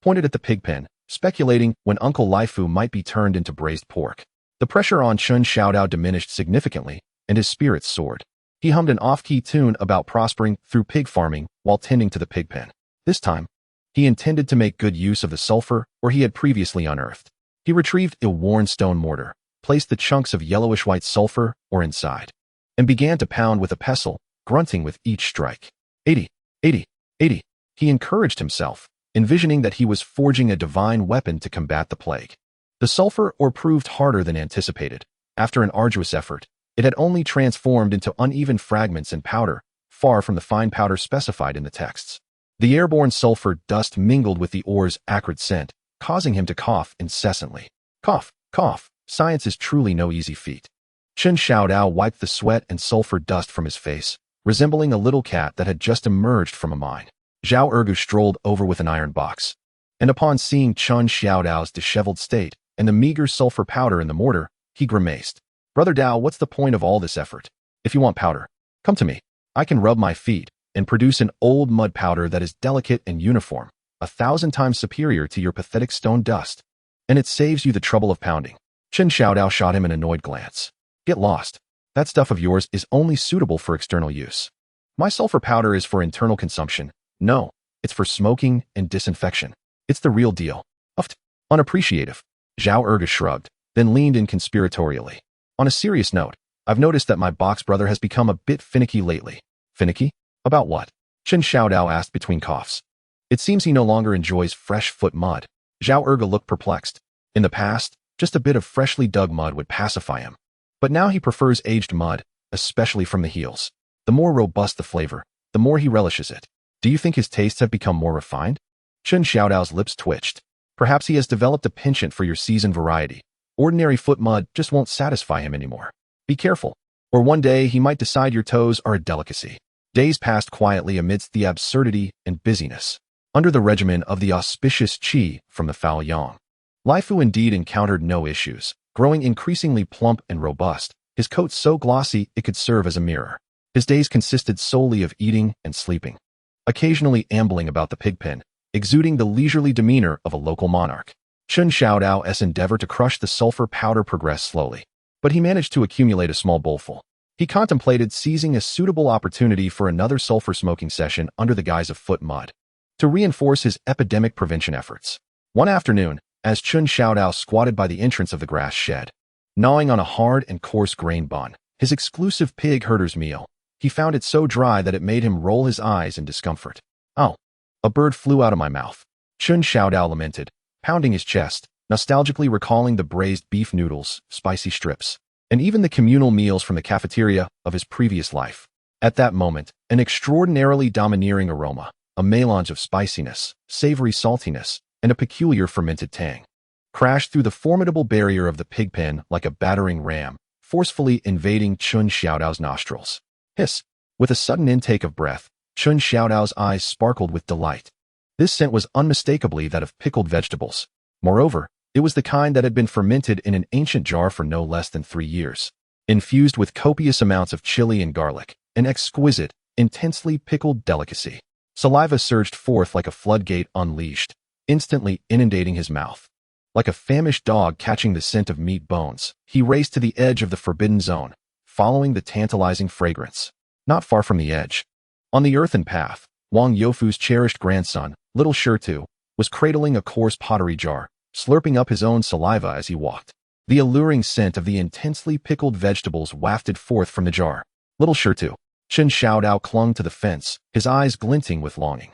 [SPEAKER 2] pointed at the pig pen, speculating when Uncle Lai Fu might be turned into braised pork. The pressure on Chen Xiaodao diminished significantly, and his spirits soared. He hummed an off-key tune about prospering through pig farming while tending to the pig pen. This time, he intended to make good use of the sulfur where he had previously unearthed. He retrieved a worn stone mortar, placed the chunks of yellowish-white sulfur ore inside, and began to pound with a pestle, grunting with each strike. 80, 80, 80. He encouraged himself, envisioning that he was forging a divine weapon to combat the plague. The sulfur ore proved harder than anticipated. After an arduous effort, it had only transformed into uneven fragments and powder, far from the fine powder specified in the texts. The airborne sulfur dust mingled with the ore's acrid scent, causing him to cough incessantly. Cough, cough. Science is truly no easy feat. Chen Xiaodao wiped the sweat and sulfur dust from his face, resembling a little cat that had just emerged from a mine. Zhao Ergu strolled over with an iron box, and upon seeing Chen Xiaodao's disheveled state and the meager sulfur powder in the mortar, he grimaced. Brother Dao, what's the point of all this effort? If you want powder, come to me. I can rub my feet and produce an old mud powder that is delicate and uniform, 1,000 times superior to your pathetic stone dust, and it saves you the trouble of pounding. Chen Xiaodao shot him an annoyed glance. Get lost. That stuff of yours is only suitable for external use. My sulfur powder is for internal consumption. No, it's for smoking and disinfection. It's the real deal. Uffed. Unappreciative. Zhao Erga shrugged, then leaned in conspiratorially. On a serious note, I've noticed that my box brother has become a bit finicky lately. Finicky? About what? Chen Xiaodao asked between coughs. It seems he no longer enjoys fresh foot mud. Zhao Erga looked perplexed. In the past, just a bit of freshly dug mud would pacify him. But now he prefers aged mud, especially from the heels. The more robust the flavor, the more he relishes it. Do you think his tastes have become more refined? Chen Xiaodao's lips twitched. Perhaps he has developed a penchant for your seasoned variety. Ordinary foot mud just won't satisfy him anymore. Be careful, or one day he might decide your toes are a delicacy. Days passed quietly amidst the absurdity and busyness, under the regimen of the auspicious qi from the foul yang. Lifu indeed encountered no issues, growing increasingly plump and robust, his coat so glossy it could serve as a mirror. His days consisted solely of eating and sleeping, occasionally ambling about the pigpen, exuding the leisurely demeanor of a local monarch. Chen Xiao Dao's endeavor to crush the sulfur powder progressed slowly, but he managed to accumulate a small bowlful. He contemplated seizing a suitable opportunity for another sulfur smoking session under the guise of foot mud, to reinforce his epidemic prevention efforts. One afternoon, as Chen Xiao Dao squatted by the entrance of the grass shed, gnawing on a hard and coarse grain bun, his exclusive pig herder's meal, he found it so dry that it made him roll his eyes in discomfort. "Oh, a bird flew out of my mouth," Chen Xiao Dao lamented, pounding his chest, nostalgically recalling the braised beef noodles, spicy strips, and even the communal meals from the cafeteria of his previous life. At that moment, an extraordinarily domineering aroma, a melange of spiciness, savory saltiness, and a peculiar fermented tang, crashed through the formidable barrier of the pigpen like a battering ram, forcefully invading Chen Xiaodao's nostrils. Hiss! With a sudden intake of breath, Chen Xiaodao's eyes sparkled with delight. This scent was unmistakably that of pickled vegetables. Moreover, it was the kind that had been fermented in an ancient jar for no less than 3 years, infused with copious amounts of chili and garlic, an exquisite, intensely pickled delicacy. Saliva surged forth like a floodgate unleashed, instantly inundating his mouth. Like a famished dog catching the scent of meat bones, he raced to the edge of the forbidden zone, following the tantalizing fragrance. Not far from the edge, on the earthen path, Wang Youfu's cherished grandson, little Shitu, was cradling a coarse pottery jar, slurping up his own saliva as he walked. The alluring scent of the intensely pickled vegetables wafted forth from the jar. Little Shitu, Chen Xiaodao clung to the fence, his eyes glinting with longing.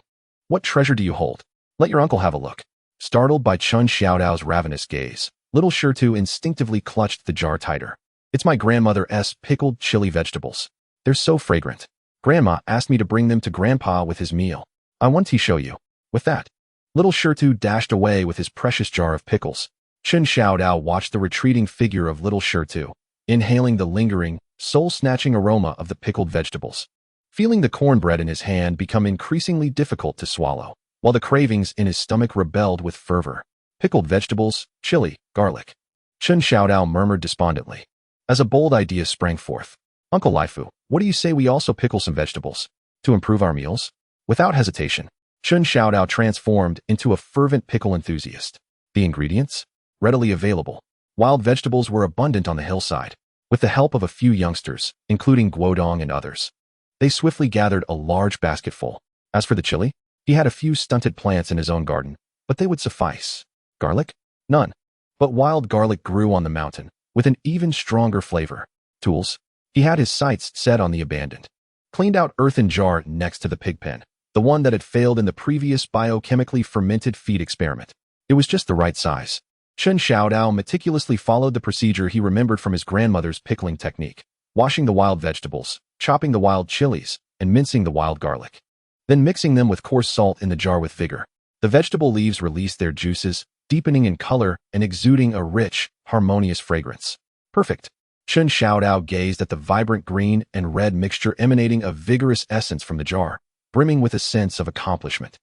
[SPEAKER 2] "What treasure do you hold? Let your uncle have a look." Startled by Chen Xiaodao's ravenous gaze, little Shitu instinctively clutched the jar tighter. "It's my grandmother's pickled chili vegetables. They're so fragrant. Grandma asked me to bring them to Grandpa with his meal. I want to show you." With that, little Shitu dashed away with his precious jar of pickles. Chen Xiaodao watched the retreating figure of little Shitu, inhaling the lingering, soul-snatching aroma of the pickled vegetables, feeling the cornbread in his hand become increasingly difficult to swallow, while the cravings in his stomach rebelled with fervor. Pickled vegetables, chili, garlic. Chen Xiaodao murmured despondently, as a bold idea sprang forth. "Uncle Lifu, what do you say we also pickle some vegetables, to improve our meals?" Without hesitation, Chen Xiaodao transformed into a fervent pickle enthusiast. The ingredients? Readily available. Wild vegetables were abundant on the hillside. With the help of a few youngsters, including Guodong and others, they swiftly gathered a large basketful. As for the chili, he had a few stunted plants in his own garden, but they would suffice. Garlic? None. But wild garlic grew on the mountain, with an even stronger flavor. Tools? He had his sights set on the abandoned, cleaned-out earthen jar next to the pigpen, the one that had failed in the previous biochemically fermented feed experiment. It was just the right size. Chen Xiaodao meticulously followed the procedure he remembered from his grandmother's pickling technique, washing the wild vegetables, chopping the wild chilies, and mincing the wild garlic. Then mixing them with coarse salt in the jar with vigor. The vegetable leaves released their juices, deepening in color and exuding a rich, harmonious fragrance. Perfect. Chen Xiaodao gazed at the vibrant green and red mixture emanating a vigorous essence from the jar, brimming with a sense of accomplishment.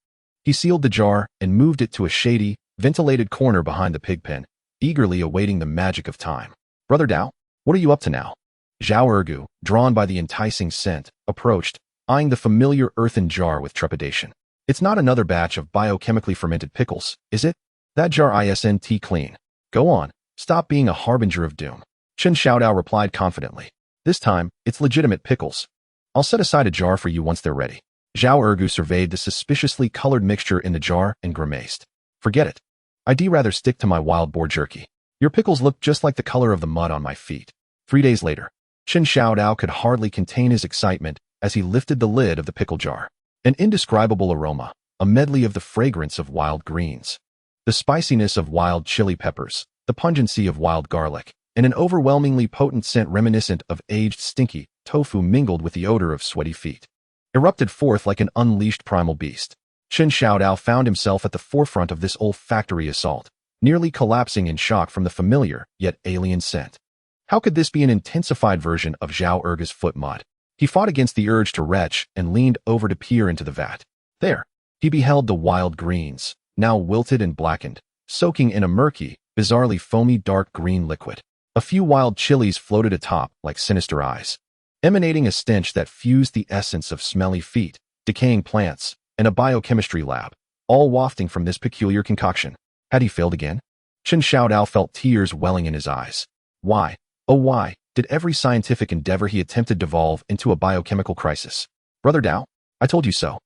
[SPEAKER 2] He sealed the jar and moved it to a shady, ventilated corner behind the pigpen, eagerly awaiting the magic of time. "Brother Dao, what are you up to now?" Zhao Ergu, drawn by the enticing scent, approached, eyeing the familiar earthen jar with trepidation. "It's not another batch of biochemically fermented pickles, is it? That jar isn't clean. Go on, stop being a harbinger of doom." Chen Xiaodao replied confidently. "This time, it's legitimate pickles. I'll set aside a jar for you once they're ready." Zhao Ergu surveyed the suspiciously colored mixture in the jar and grimaced. "Forget it. I'd rather stick to my wild boar jerky. Your pickles look just like the color of the mud on my feet." 3 days later, Chen Xiaodao could hardly contain his excitement as he lifted the lid of the pickle jar. An indescribable aroma, a medley of the fragrance of wild greens, the spiciness of wild chili peppers, the pungency of wild garlic, and an overwhelmingly potent scent reminiscent of aged stinky tofu mingled with the odor of sweaty feet, erupted forth like an unleashed primal beast. Chen Xiaodao found himself at the forefront of this olfactory assault, nearly collapsing in shock from the familiar yet alien scent. How could this be an intensified version of Zhao Ergu's foot mud? He fought against the urge to retch and leaned over to peer into the vat. There, he beheld the wild greens, now wilted and blackened, soaking in a murky, bizarrely foamy dark green liquid. A few wild chilies floated atop like sinister eyes, emanating a stench that fused the essence of smelly feet, decaying plants, and a biochemistry lab, all wafting from this peculiar concoction. Had he failed again? Chen Xiao Dao felt tears welling in his eyes. Why, oh why, did every scientific endeavor he attempted devolve into a biochemical crisis? Brother Dao, I told you so.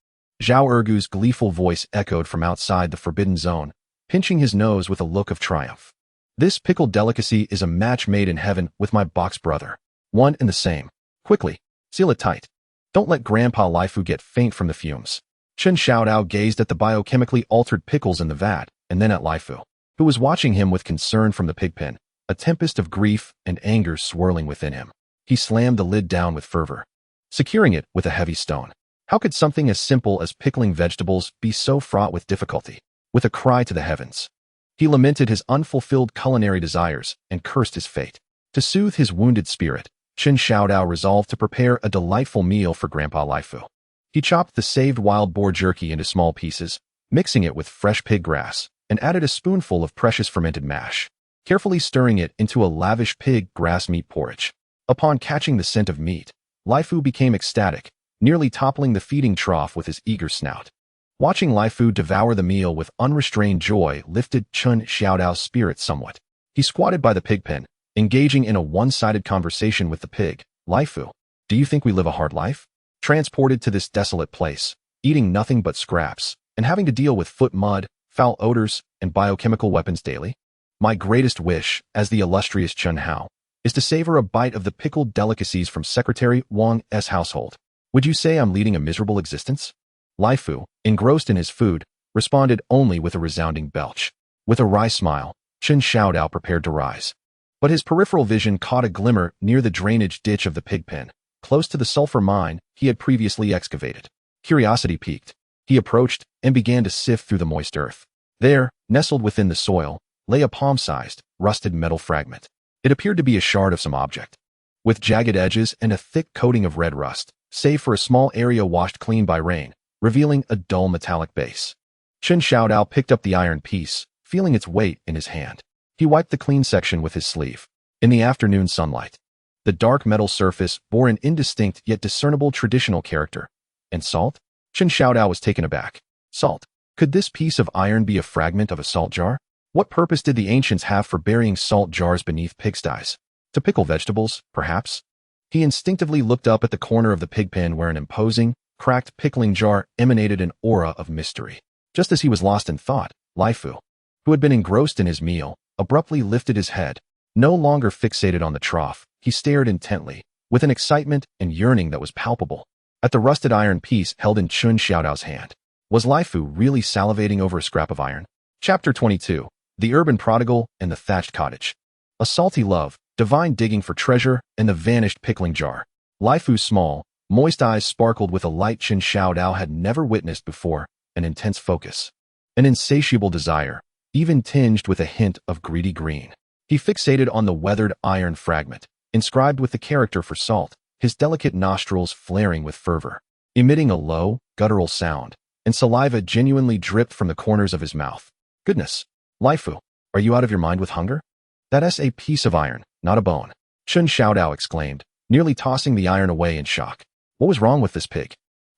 [SPEAKER 2] Zhao Ergu's gleeful voice echoed from outside the forbidden zone, pinching his nose with a look of triumph. This pickled delicacy is a match made in heaven with my box brother. One and the same. Quickly, seal it tight. Don't let Grandpa Lifu get faint from the fumes. Chen Xiao Dao gazed at the biochemically altered pickles in the vat, and then at Lifu, who was watching him with concern from the pigpen, a tempest of grief and anger swirling within him. He slammed the lid down with fervor, securing it with a heavy stone. How could something as simple as pickling vegetables be so fraught with difficulty? With a cry to the heavens, he lamented his unfulfilled culinary desires and cursed his fate. To soothe his wounded spirit, Chen Xiao Dao resolved to prepare a delightful meal for Grandpa Lifu. He chopped the saved wild boar jerky into small pieces, mixing it with fresh pig grass, and added a spoonful of precious fermented mash, carefully stirring it into a lavish pig grass meat porridge. Upon catching the scent of meat, Lifu became ecstatic, nearly toppling the feeding trough with his eager snout. Watching Lifu devour the meal with unrestrained joy lifted Chen Xiao Dao's spirits somewhat. He squatted by the pigpen, engaging in a one-sided conversation with the pig. Lifu, do you think we live a hard life? Transported to this desolate place, eating nothing but scraps, and having to deal with foot mud, foul odors, and biochemical weapons daily? My greatest wish, as the illustrious Chen Hao, is to savor a bite of the pickled delicacies from Secretary Wang's household. Would you say I'm leading a miserable existence? Lifu, engrossed in his food, responded only with a resounding belch. With a wry smile, Chen Xiao Dao prepared to rise. But his peripheral vision caught a glimmer near the drainage ditch of the pigpen, close to the sulfur mine he had previously excavated. Curiosity piqued. He approached and began to sift through the moist earth. There, nestled within the soil, lay a palm-sized, rusted metal fragment. It appeared to be a shard of some object, with jagged edges and a thick coating of red rust, save for a small area washed clean by rain, revealing a dull metallic base. Chen Xiao Dao picked up the iron piece, feeling its weight in his hand. He wiped the clean section with his sleeve. In the afternoon sunlight, the dark metal surface bore an indistinct yet discernible traditional character. And salt? Chen Xiao Dao was taken aback. Salt? Could this piece of iron be a fragment of a salt jar? What purpose did the ancients have for burying salt jars beneath pigsties? To pickle vegetables, perhaps? He instinctively looked up at the corner of the pigpen where an imposing, cracked pickling jar emanated an aura of mystery. Just as he was lost in thought, Lifu, who had been engrossed in his meal, abruptly lifted his head. No longer fixated on the trough, he stared intently, with an excitement and yearning that was palpable, at the rusted iron piece held in Chen Xiao Dao's hand. Was Lifu really salivating over a scrap of iron? Chapter 22. The Urban Prodigal and the Thatched Cottage. A salty love, divine digging for treasure, and the vanished pickling jar. Lifu's small, moist eyes sparkled with a light Chen Xiao Dao had never witnessed before, an intense focus, an insatiable desire, even tinged with a hint of greedy green. He fixated on the weathered iron fragment, inscribed with the character for salt, his delicate nostrils flaring with fervor, emitting a low, guttural sound, and saliva genuinely dripped from the corners of his mouth. Goodness! Lifu, are you out of your mind with hunger? That's a piece of iron, not a bone, Chen Xiao Dao exclaimed, nearly tossing the iron away in shock. What was wrong with this pig?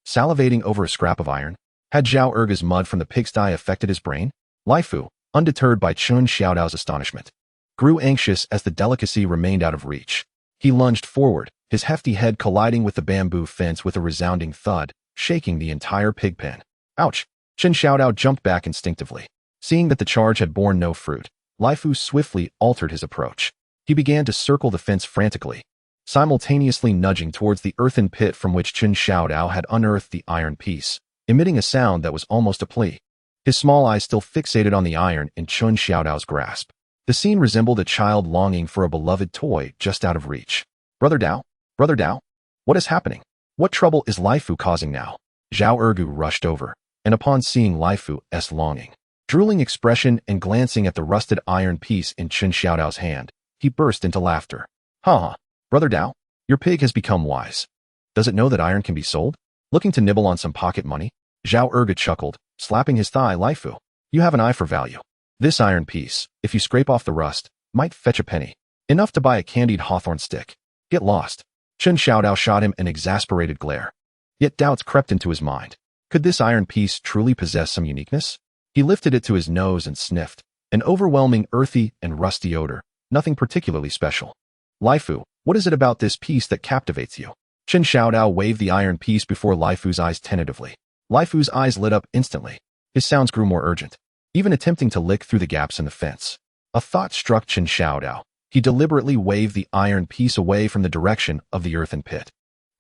[SPEAKER 2] Salivating over a scrap of iron? Had Zhao Erga's mud from the pigsty affected his brain? Lifu, undeterred by Chen Xiao Dao's astonishment, grew anxious as the delicacy remained out of reach. He lunged forward, his hefty head colliding with the bamboo fence with a resounding thud, shaking the entire pigpen. Ouch! Chen Xiao Dao jumped back instinctively. Seeing that the charge had borne no fruit, Lifu swiftly altered his approach. He began to circle the fence frantically, simultaneously nudging towards the earthen pit from which Chen Xiao Dao had unearthed the iron piece, emitting a sound that was almost a plea. His small eyes still fixated on the iron in Chen Xiao Dao's grasp. The scene resembled a child longing for a beloved toy just out of reach. Brother Dao, what is happening? What trouble is Lifu causing now? Zhao Ergu rushed over, and upon seeing Lifu's longing, drooling expression and glancing at the rusted iron piece in Chen Xiao Dao's hand, he burst into laughter. Ha! Brother Dao, your pig has become wise. Does it know that iron can be sold? Looking to nibble on some pocket money? Zhao Ergu chuckled, slapping his thigh. Lifu, you have an eye for value. This iron piece, if you scrape off the rust, might fetch a penny. Enough to buy a candied hawthorn stick. Get lost. Chen Xiao Dao shot him an exasperated glare. Yet doubts crept into his mind. Could this iron piece truly possess some uniqueness? He lifted it to his nose and sniffed. An overwhelming earthy and rusty odor, nothing particularly special. Lifu, what is it about this piece that captivates you? Chen Xiao Dao waved the iron piece before Lifu's eyes tentatively. Lifu's eyes lit up instantly. His sounds grew more urgent, even attempting to lick through the gaps in the fence. A thought struck Chen Xiao Dao. He deliberately waved the iron piece away from the direction of the earthen pit.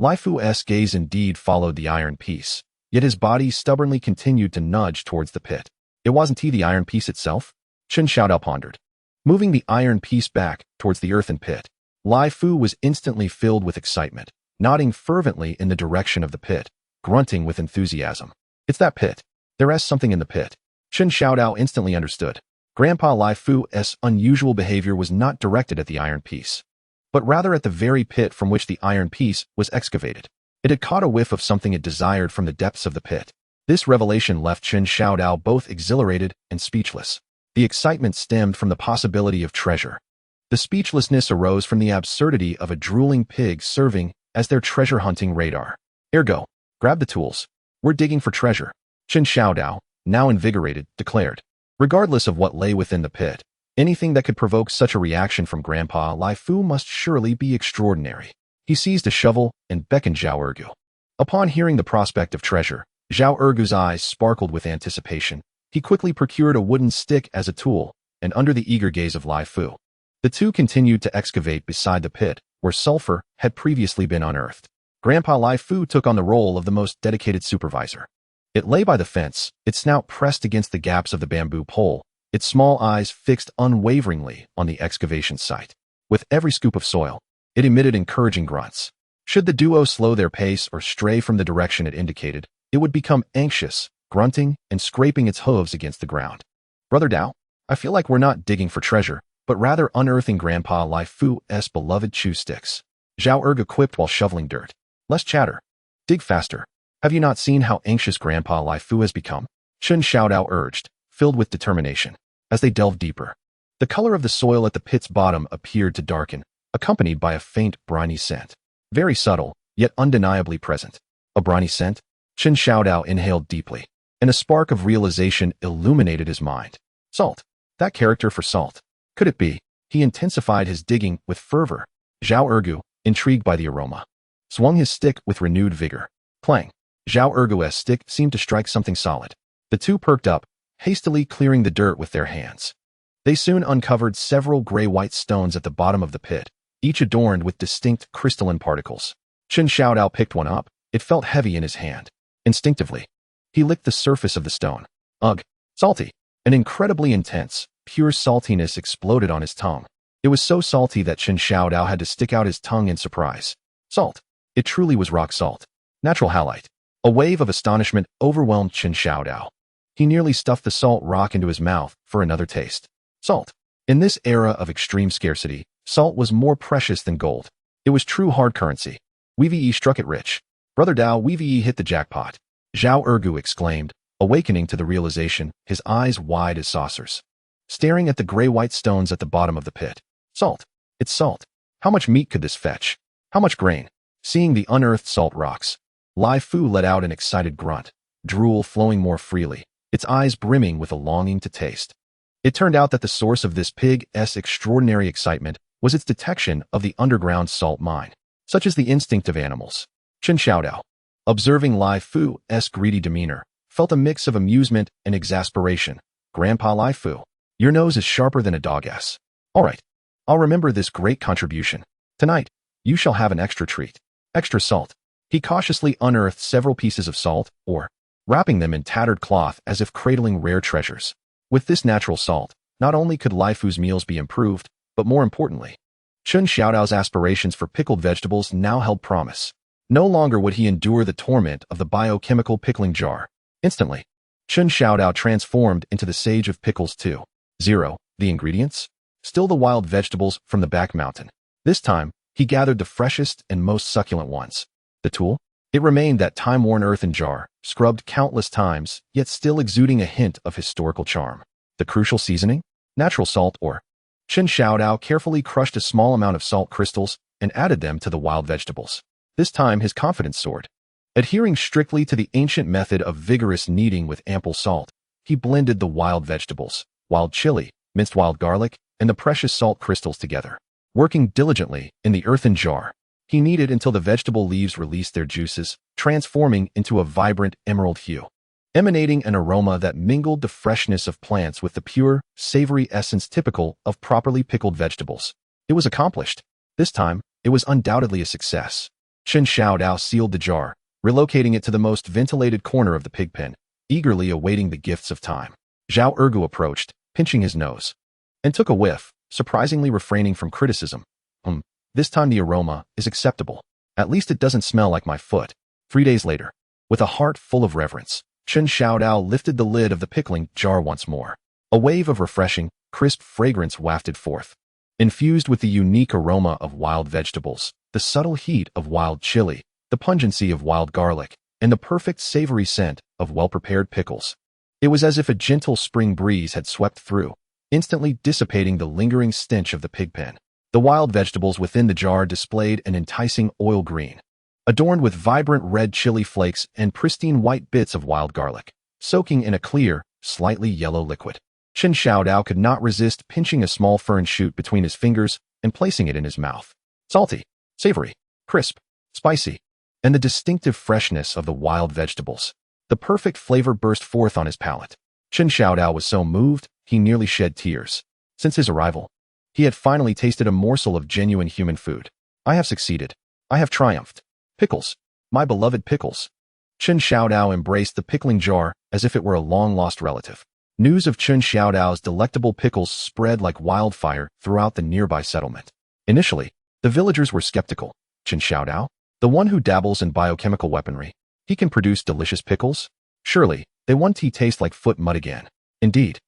[SPEAKER 2] Lifu's gaze indeed followed the iron piece, yet his body stubbornly continued to nudge towards the pit. It wasn't he the iron piece itself? Chen Xiao Dao pondered. Moving the iron piece back towards the earthen pit, Lifu was instantly filled with excitement, nodding fervently in the direction of the pit, grunting with enthusiasm. It's that pit. There's something in the pit. Chen Xiao Dao instantly understood. Grandpa Lifu's unusual behavior was not directed at the iron piece, but rather at the very pit from which the iron piece was excavated. It had caught a whiff of something it desired from the depths of the pit. This revelation left Chen Xiao Dao both exhilarated and speechless. The excitement stemmed from the possibility of treasure. The speechlessness arose from the absurdity of a drooling pig serving as their treasure-hunting radar. Ergo, grab the tools. We're digging for treasure. Chen Xiao Dao, now invigorated, declared. Regardless of what lay within the pit, anything that could provoke such a reaction from Grandpa Lifu must surely be extraordinary. He seized a shovel and beckoned Zhao Ergu. Upon hearing the prospect of treasure, Zhao Ergu's eyes sparkled with anticipation. He quickly procured a wooden stick as a tool, and under the eager gaze of Lifu, the two continued to excavate beside the pit, where sulfur had previously been unearthed. Grandpa Lifu took on the role of the most dedicated supervisor. It lay by the fence, its snout pressed against the gaps of the bamboo pole, its small eyes fixed unwaveringly on the excavation site. With every scoop of soil, it emitted encouraging grunts. Should the duo slow their pace or stray from the direction it indicated, it would become anxious, grunting and scraping its hooves against the ground. Brother Dao, I feel like we're not digging for treasure, but rather unearthing Grandpa Lifu's beloved chew sticks. Zhao Ergu quipped while shoveling dirt. Less chatter. Dig faster. Have you not seen how anxious Grandpa Lifu has become? Chen Xiao Dao urged, filled with determination. As they delved deeper, the color of the soil at the pit's bottom appeared to darken, accompanied by a faint, briny scent. Very subtle, yet undeniably present. A briny scent? Chen Xiao Dao inhaled deeply, and a spark of realization illuminated his mind. Salt. That character for salt. Could it be? He intensified his digging with fervor. Zhao Ergu, intrigued by the aroma, swung his stick with renewed vigor. Clang. Zhao Ergu's stick seemed to strike something solid. The two perked up, hastily clearing the dirt with their hands. They soon uncovered several gray-white stones at the bottom of the pit, each adorned with distinct crystalline particles. Chen Xiao Dao picked one up. It felt heavy in his hand. Instinctively, he licked the surface of the stone. Ugh, salty. An incredibly intense, pure saltiness exploded on his tongue. It was so salty that Chen Xiao Dao had to stick out his tongue in surprise. Salt. It truly was rock salt. Natural halite. A wave of astonishment overwhelmed Chen Xiao Dao. He nearly stuffed the salt rock into his mouth for another taste. Salt. In this era of extreme scarcity, salt was more precious than gold. It was true hard currency. Weevee struck it rich. Brother Dao, Weevee hit the jackpot. Zhao Ergu exclaimed, awakening to the realization, his eyes wide as saucers, staring at the gray-white stones at the bottom of the pit. Salt. It's salt. How much meat could this fetch? How much grain? Seeing the unearthed salt rocks, Lifu let out an excited grunt, drool flowing more freely, its eyes brimming with a longing to taste. It turned out that the source of this pig's extraordinary excitement was its detection of the underground salt mine. Such is the instinct of animals. Chen Xiao Dao, observing Lifu's greedy demeanor, felt a mix of amusement and exasperation. Grandpa Lifu, your nose is sharper than a dog ass. All right, I'll remember this great contribution. Tonight, you shall have an extra treat. Extra salt. He cautiously unearthed several pieces of salt, or wrapping them in tattered cloth as if cradling rare treasures. With this natural salt, not only could Lifu's meals be improved, but more importantly, Chen Xiao Dao's aspirations for pickled vegetables now held promise. No longer would he endure the torment of the biochemical pickling jar. Instantly, Chen Xiao Dao transformed into the sage of pickles 2.0. The ingredients? Still the wild vegetables from the back mountain. This time, he gathered the freshest and most succulent ones. The tool? It remained that time-worn earthen jar, scrubbed countless times, yet still exuding a hint of historical charm. The crucial seasoning? Natural salt or... Chen Xiao Dao carefully crushed a small amount of salt crystals and added them to the wild vegetables. This time his confidence soared. Adhering strictly to the ancient method of vigorous kneading with ample salt, he blended the wild vegetables, wild chili, minced wild garlic, and the precious salt crystals together. Working diligently in the earthen jar, he kneaded until the vegetable leaves released their juices, transforming into a vibrant emerald hue, emanating an aroma that mingled the freshness of plants with the pure, savory essence typical of properly pickled vegetables. It was accomplished. This time, it was undoubtedly a success. Chen Xiao Dao sealed the jar, relocating it to the most ventilated corner of the pig pen, eagerly awaiting the gifts of time. Zhao Ergu approached, pinching his nose, and took a whiff, surprisingly refraining from criticism. This time the aroma is acceptable. At least it doesn't smell like my foot. 3 days later, with a heart full of reverence, Chen Xiao Dao lifted the lid of the pickling jar once more. A wave of refreshing, crisp fragrance wafted forth. Infused with the unique aroma of wild vegetables, the subtle heat of wild chili, the pungency of wild garlic, and the perfect savory scent of well-prepared pickles. It was as if a gentle spring breeze had swept through, instantly dissipating the lingering stench of the pig pen. The wild vegetables within the jar displayed an enticing oil green, adorned with vibrant red chili flakes and pristine white bits of wild garlic, soaking in a clear, slightly yellow liquid. Chen Xiao Dao could not resist pinching a small fern shoot between his fingers and placing it in his mouth. Salty, savory, crisp, spicy, and the distinctive freshness of the wild vegetables. The perfect flavor burst forth on his palate. Chen Xiao Dao was so moved, he nearly shed tears. Since his arrival, he had finally tasted a morsel of genuine human food. I have succeeded. I have triumphed. Pickles. My beloved pickles. Chen Xiao Dao embraced the pickling jar as if it were a long-lost relative. News of Chen Xiao Dao's delectable pickles spread like wildfire throughout the nearby settlement. Initially, the villagers were skeptical. Chen Xiao Dao, the one who dabbles in biochemical weaponry, he can produce delicious pickles? Surely, they want to taste like foot mud again. Indeed,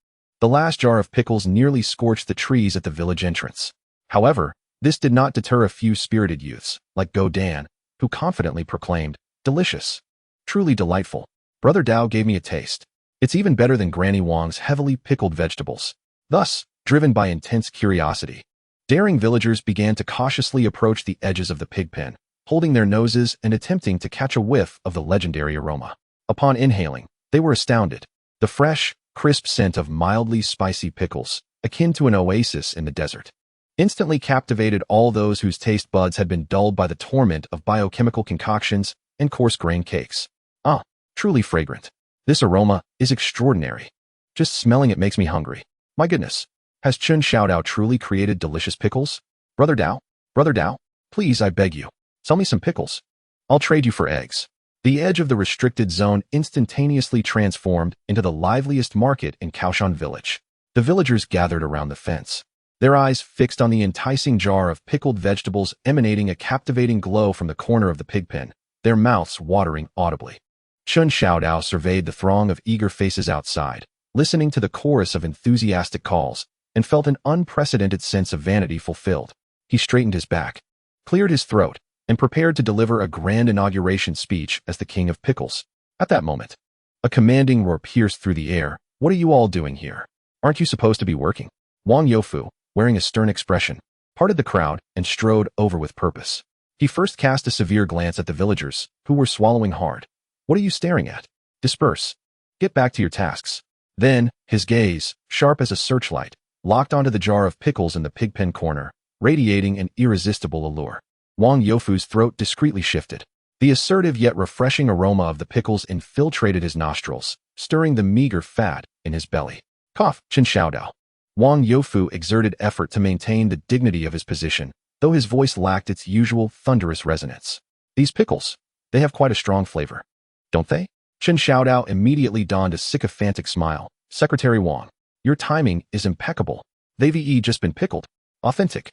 [SPEAKER 2] the last jar of pickles nearly scorched the trees at the village entrance. However, this did not deter a few spirited youths, like Go Dan, who confidently proclaimed, "Delicious. Truly delightful. Brother Dao gave me a taste. It's even better than Granny Wang's heavily pickled vegetables." Thus, driven by intense curiosity, daring villagers began to cautiously approach the edges of the pig pen, holding their noses and attempting to catch a whiff of the legendary aroma. Upon inhaling, they were astounded. The fresh, crisp scent of mildly spicy pickles, akin to an oasis in the desert, instantly captivated all those whose taste buds had been dulled by the torment of biochemical concoctions and coarse-grained cakes. Ah, truly fragrant. This aroma is extraordinary. Just smelling it makes me hungry. My goodness, has Chen Xiao Dao truly created delicious pickles? Brother Dao, please, I beg you, sell me some pickles. I'll trade you for eggs. The edge of the restricted zone instantaneously transformed into the liveliest market in Kao Shan village. The villagers gathered around the fence, their eyes fixed on the enticing jar of pickled vegetables emanating a captivating glow from the corner of the pig pen, their mouths watering audibly. Chen Xiao Dao surveyed the throng of eager faces outside, listening to the chorus of enthusiastic calls, and felt an unprecedented sense of vanity fulfilled. He straightened his back, cleared his throat, and prepared to deliver a grand inauguration speech as the king of pickles. At that moment, a commanding roar pierced through the air. "What are you all doing here? Aren't you supposed to be working?" Wang Youfu, wearing a stern expression, parted the crowd and strode over with purpose. He first cast a severe glance at the villagers, who were swallowing hard. "What are you staring at? Disperse. Get back to your tasks." Then, his gaze, sharp as a searchlight, locked onto the jar of pickles in the pigpen corner, radiating an irresistible allure. Wang Youfu's throat discreetly shifted. The assertive yet refreshing aroma of the pickles infiltrated his nostrils, stirring the meager fat in his belly. Cough, Chen Xiao Dao. Wang Youfu exerted effort to maintain the dignity of his position, though his voice lacked its usual thunderous resonance. "These pickles, they have quite a strong flavor, don't they?" Chen Xiao Dao immediately donned a sycophantic smile. "Secretary Wang, your timing is impeccable. They've just been pickled. Authentic,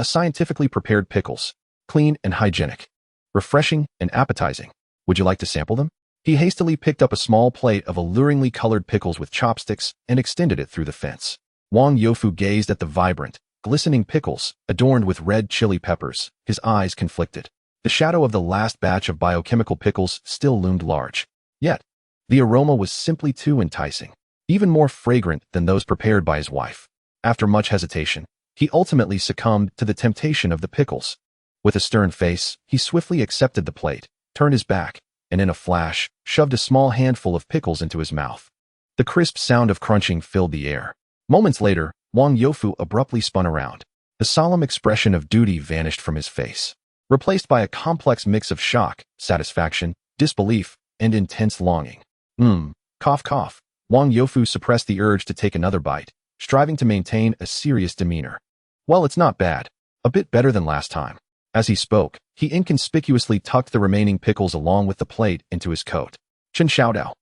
[SPEAKER 2] scientifically prepared pickles. Clean and hygienic. Refreshing and appetizing. Would you like to sample them?" He hastily picked up a small plate of alluringly colored pickles with chopsticks and extended it through the fence. Wang Youfu gazed at the vibrant, glistening pickles, adorned with red chili peppers, his eyes conflicted. The shadow of the last batch of biochemical pickles still loomed large. Yet, the aroma was simply too enticing. even more fragrant than those prepared by his wife. After much hesitation, he ultimately succumbed to the temptation of the pickles. With a stern face, he swiftly accepted the plate, turned his back, and in a flash, shoved a small handful of pickles into his mouth. The crisp sound of crunching filled the air. Moments later, Wang Youfu abruptly spun around. The solemn expression of duty vanished from his face, replaced by a complex mix of shock, satisfaction, disbelief, and intense longing. Cough cough. Wang Youfu suppressed the urge to take another bite, striving to maintain a serious demeanor. Well, it's not bad. A bit better than last time. As he spoke, he inconspicuously tucked the remaining pickles along with the plate into his coat. Chen Xiao Dao.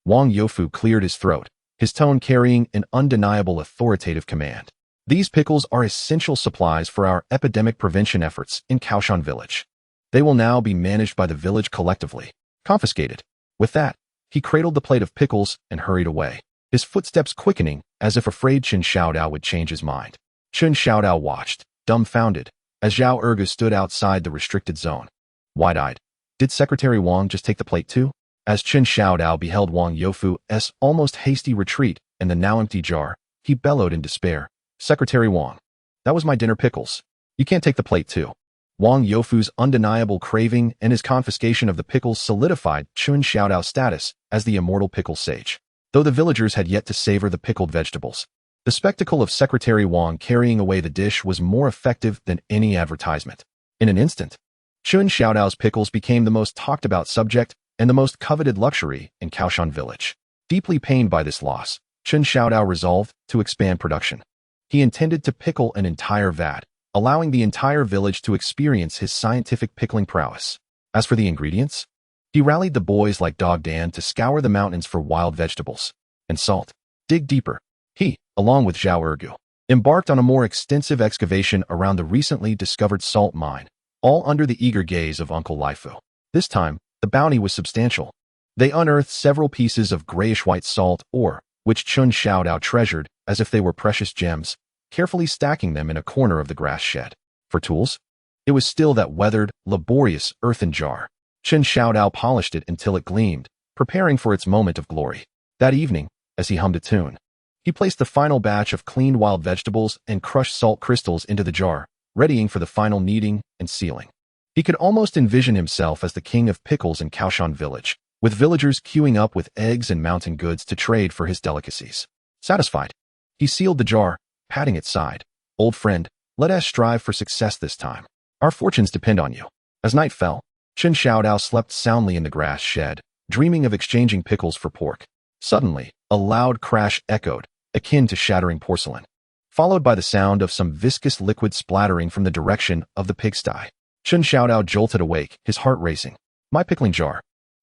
[SPEAKER 2] Wang Youfu cleared his throat, his tone carrying an undeniable authoritative command. These pickles are essential supplies for our epidemic prevention efforts in Kao Shan village. They will now be managed by the village collectively. Confiscated. With that, he cradled the plate of pickles and hurried away, his footsteps quickening as if afraid Chen Xiao Dao would change his mind. Chen Xiao Dao watched, dumbfounded, as Zhao Ergu stood outside the restricted zone. Wide-eyed. Did Secretary Wang just take the plate too? As Chen Xiao Dao beheld Wang Youfu's almost hasty retreat and the now empty jar, he bellowed in despair. Secretary Wang, that was my dinner pickles. You can't take the plate too. Wang Youfu's undeniable craving and his confiscation of the pickles solidified Chen Xiao Dao's status as the immortal pickle sage, though the villagers had yet to savor the pickled vegetables. The spectacle of Secretary Wang carrying away the dish was more effective than any advertisement. In an instant, Chen Xiao Dao's pickles became the most talked about subject and the most coveted luxury in Kao Shan village. Deeply pained by this loss, Chen Xiao Dao resolved to expand production. He intended to pickle an entire vat, allowing the entire village to experience his scientific pickling prowess. As for the ingredients, he rallied the boys like Dog Dan to scour the mountains for wild vegetables and salt. Dig deeper. He, along with Zhao Ergu, embarked on a more extensive excavation around the recently discovered salt mine, all under the eager gaze of Uncle Lifu. This time, the bounty was substantial. They unearthed several pieces of grayish-white salt ore, which Chen Xiao Dao treasured as if they were precious gems, carefully stacking them in a corner of the grass shed. For tools, it was still that weathered, laborious earthen jar. Chen Xiao Dao polished it until it gleamed, preparing for its moment of glory. That evening, as he hummed a tune, he placed the final batch of cleaned wild vegetables and crushed salt crystals into the jar, readying for the final kneading and sealing. He could almost envision himself as the king of pickles in Kao Shan village, with villagers queuing up with eggs and mountain goods to trade for his delicacies. Satisfied, he sealed the jar, patting its side. Old friend, let us strive for success this time. Our fortunes depend on you. As night fell, Chen Xiao Dao slept soundly in the grass shed, dreaming of exchanging pickles for pork. Suddenly, a loud crash echoed, akin to shattering porcelain, followed by the sound of some viscous liquid splattering from the direction of the pigsty. Chen Xiao Dao jolted awake, his heart racing. My pickling jar.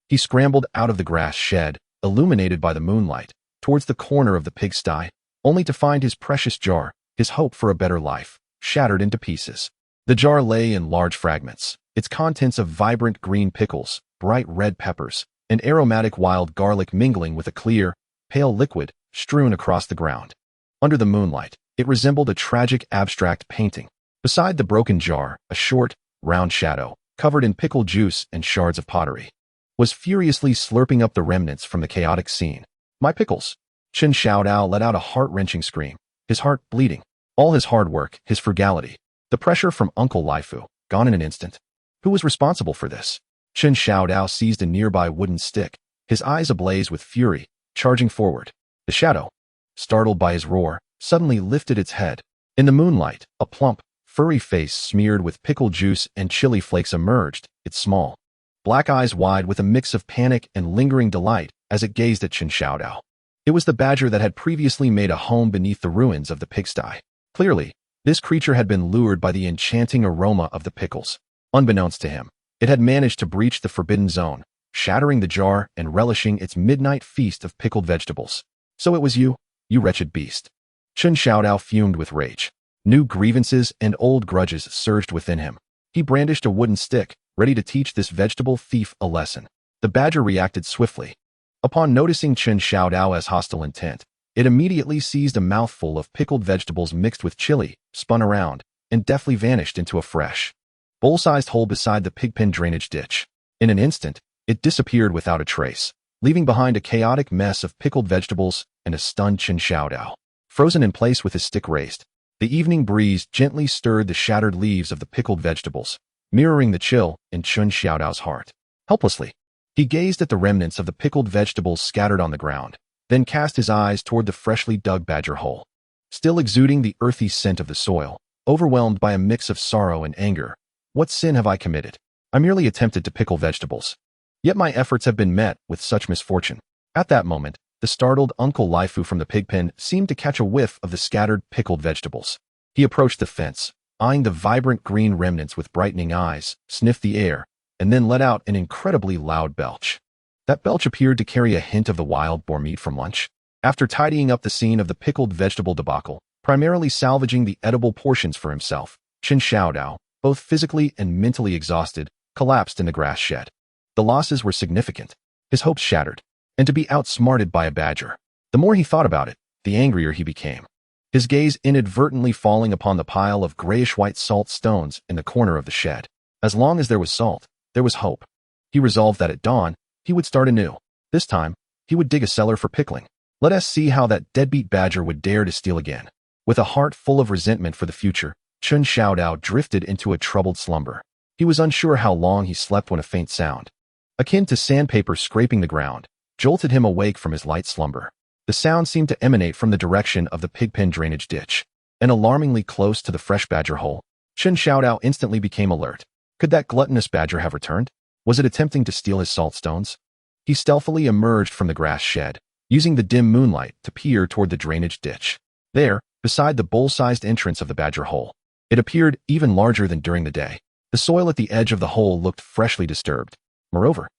[SPEAKER 2] He scrambled out of the grass shed, illuminated by the moonlight, towards the corner of the pigsty, only to find his precious jar, his hope for a better life, shattered into pieces. The jar lay in large fragments, its contents of vibrant green pickles, bright red peppers, and aromatic wild garlic mingling with a clear, pale liquid strewn across the ground. Under the moonlight, it resembled a tragic abstract painting. Beside the broken jar, a short, round shadow, covered in pickle juice and shards of pottery, was furiously slurping up the remnants from the chaotic scene. My pickles! Chen Xiao Dao let out a heart-wrenching scream, his heart bleeding. All his hard work, his frugality, the pressure from Uncle Lifu, gone in an instant. Who was responsible for this? Chen Xiao Dao seized a nearby wooden stick, his eyes ablaze with fury, charging forward. The shadow, startled by his roar, suddenly lifted its head. In the moonlight, a plump, furry face smeared with pickle juice and chili flakes emerged, its small, black eyes wide with a mix of panic and lingering delight as it gazed at Chen Xiao Dao. It was the badger that had previously made a home beneath the ruins of the pigsty. Clearly, this creature had been lured by the enchanting aroma of the pickles. Unbeknownst to him, it had managed to breach the forbidden zone, shattering the jar and relishing its midnight feast of pickled vegetables. So it was you wretched beast. Chen Xiao Dao fumed with rage. New grievances and old grudges surged within him. He brandished a wooden stick, ready to teach this vegetable thief a lesson. The badger reacted swiftly. Upon noticing Chen Xiao Dao's hostile intent, it immediately seized a mouthful of pickled vegetables mixed with chili, spun around, and deftly vanished into a fresh, bowl-sized hole beside the pigpen drainage ditch. In an instant, it disappeared without a trace. leaving behind a chaotic mess of pickled vegetables and a stunned Chen Xiao Dao, frozen in place with his stick raised. The evening breeze gently stirred the shattered leaves of the pickled vegetables, mirroring the chill in Chen Xiao Dao's heart. Helplessly, he gazed at the remnants of the pickled vegetables scattered on the ground, then cast his eyes toward the freshly dug badger hole. Still exuding the earthy scent of the soil, overwhelmed by a mix of sorrow and anger, what sin have I committed? I merely attempted to pickle vegetables. Yet my efforts have been met with such misfortune. At that moment, the startled Uncle Laifu from the pig pen seemed to catch a whiff of the scattered pickled vegetables. He approached the fence, eyeing the vibrant green remnants with brightening eyes, sniffed the air, and then let out an incredibly loud belch. That belch appeared to carry a hint of the wild boar meat from lunch. After tidying up the scene of the pickled vegetable debacle, primarily salvaging the edible portions for himself, Chen Xiao Dao, both physically and mentally exhausted, collapsed in the grass shed. The losses were significant, his hopes shattered, and to be outsmarted by a badger. The more he thought about it, the angrier he became. His gaze inadvertently falling upon the pile of grayish-white salt stones in the corner of the shed. As long as there was salt, there was hope. He resolved that at dawn, he would start anew. This time, he would dig a cellar for pickling. Let us see how that deadbeat badger would dare to steal again. With a heart full of resentment for the future, Chen Xiao Dao drifted into a troubled slumber. He was unsure how long he slept when a faint sound, akin to sandpaper scraping the ground, jolted him awake from his light slumber. The sound seemed to emanate from the direction of the pigpen drainage ditch, and alarmingly close to the fresh badger hole. Chen Xiao Dao instantly became alert. Could that gluttonous badger have returned? Was it attempting to steal his salt stones? He stealthily emerged from the grass shed, using the dim moonlight to peer toward the drainage ditch. There, beside the bowl-sized entrance of the badger hole, it appeared even larger than during the day. The soil at the edge of the hole looked freshly disturbed. Moreover,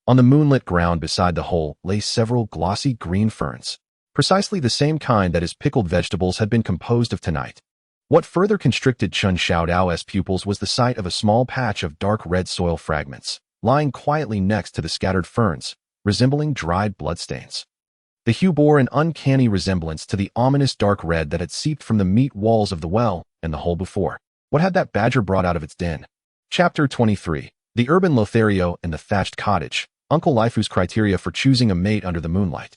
[SPEAKER 2] on the moonlit ground beside the hole lay several glossy green ferns, precisely the same kind that his pickled vegetables had been composed of tonight. What further constricted Chen Xiao Dao's pupils was the sight of a small patch of dark red soil fragments, lying quietly next to the scattered ferns, resembling dried bloodstains. The hue bore an uncanny resemblance to the ominous dark red that had seeped from the meat walls of the well and the hole before. What had that badger brought out of its den? Chapter 23. The Urban Lothario and the Thatched Cottage. Uncle Laifu's criteria for choosing a mate under the moonlight.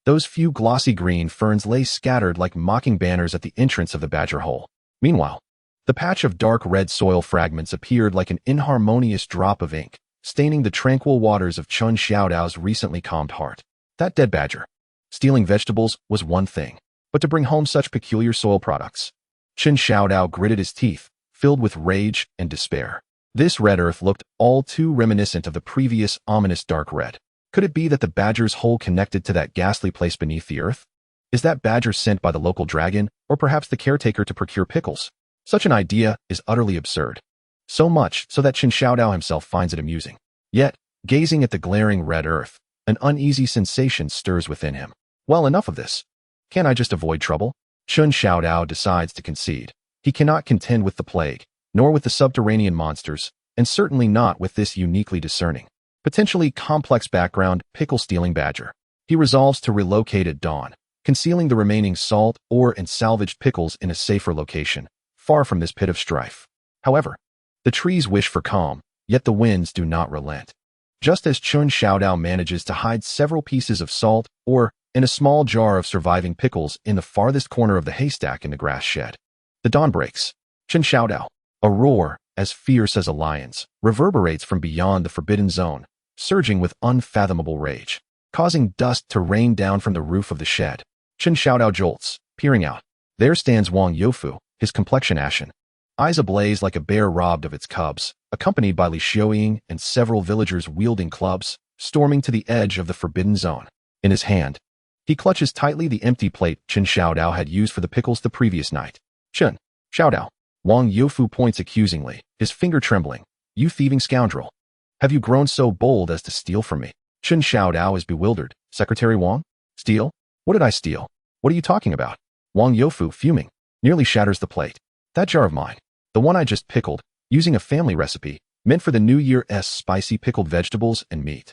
[SPEAKER 2] Those few glossy green ferns lay scattered like mocking banners at the entrance of the badger hole. Meanwhile, the patch of dark red soil fragments appeared like an inharmonious drop of ink, staining the tranquil waters of Chen Xiao Dao's recently calmed heart. That dead badger. Stealing vegetables was one thing, but to bring home such peculiar soil products. Chen Xiao Dao gritted his teeth, filled with rage and despair. This red earth looked all too reminiscent of the previous ominous dark red. Could it be that the badger's hole connected to that ghastly place beneath the earth? Is that badger sent by the local dragon, or perhaps the caretaker to procure pickles? Such an idea is utterly absurd. So much so that Chen Xiao Dao himself finds it amusing. Yet, gazing at the glaring red earth, an uneasy sensation stirs within him. Well, enough of this. Can't I just avoid trouble? Chen Xiao Dao decides to concede. He cannot contend with the plague, nor with the subterranean monsters, and certainly not with this uniquely discerning, potentially complex background pickle-stealing badger. He resolves to relocate at dawn, concealing the remaining salt, ore, and salvaged pickles in a safer location, far from this pit of strife. However, the trees wish for calm, yet the winds do not relent. Just as Chen Xiao Dao manages to hide several pieces of salt, ore, in a small jar of surviving pickles in the farthest corner of the haystack in the grass shed. The dawn breaks. Chen Xiao Dao, a roar, as fierce as a lion's, reverberates from beyond the forbidden zone, surging with unfathomable rage, causing dust to rain down from the roof of the shed. Chen Xiao Dao jolts, peering out. There stands Wang Youfu, his complexion ashen, eyes ablaze like a bear robbed of its cubs, accompanied by Li Xiaoying and several villagers wielding clubs, storming to the edge of the forbidden zone. In his hand, he clutches tightly the empty plate Chen Xiao Dao had used for the pickles the previous night. Chen Xiao Dao. Wang Youfu points accusingly, his finger trembling. You thieving scoundrel. Have you grown so bold as to steal from me? Chen Xiao Dao is bewildered. Secretary Wang? Steal? What did I steal? What are you talking about? Wang Youfu, fuming, nearly shatters the plate. That jar of mine, the one I just pickled, using a family recipe, meant for the New Year's spicy pickled vegetables and meat.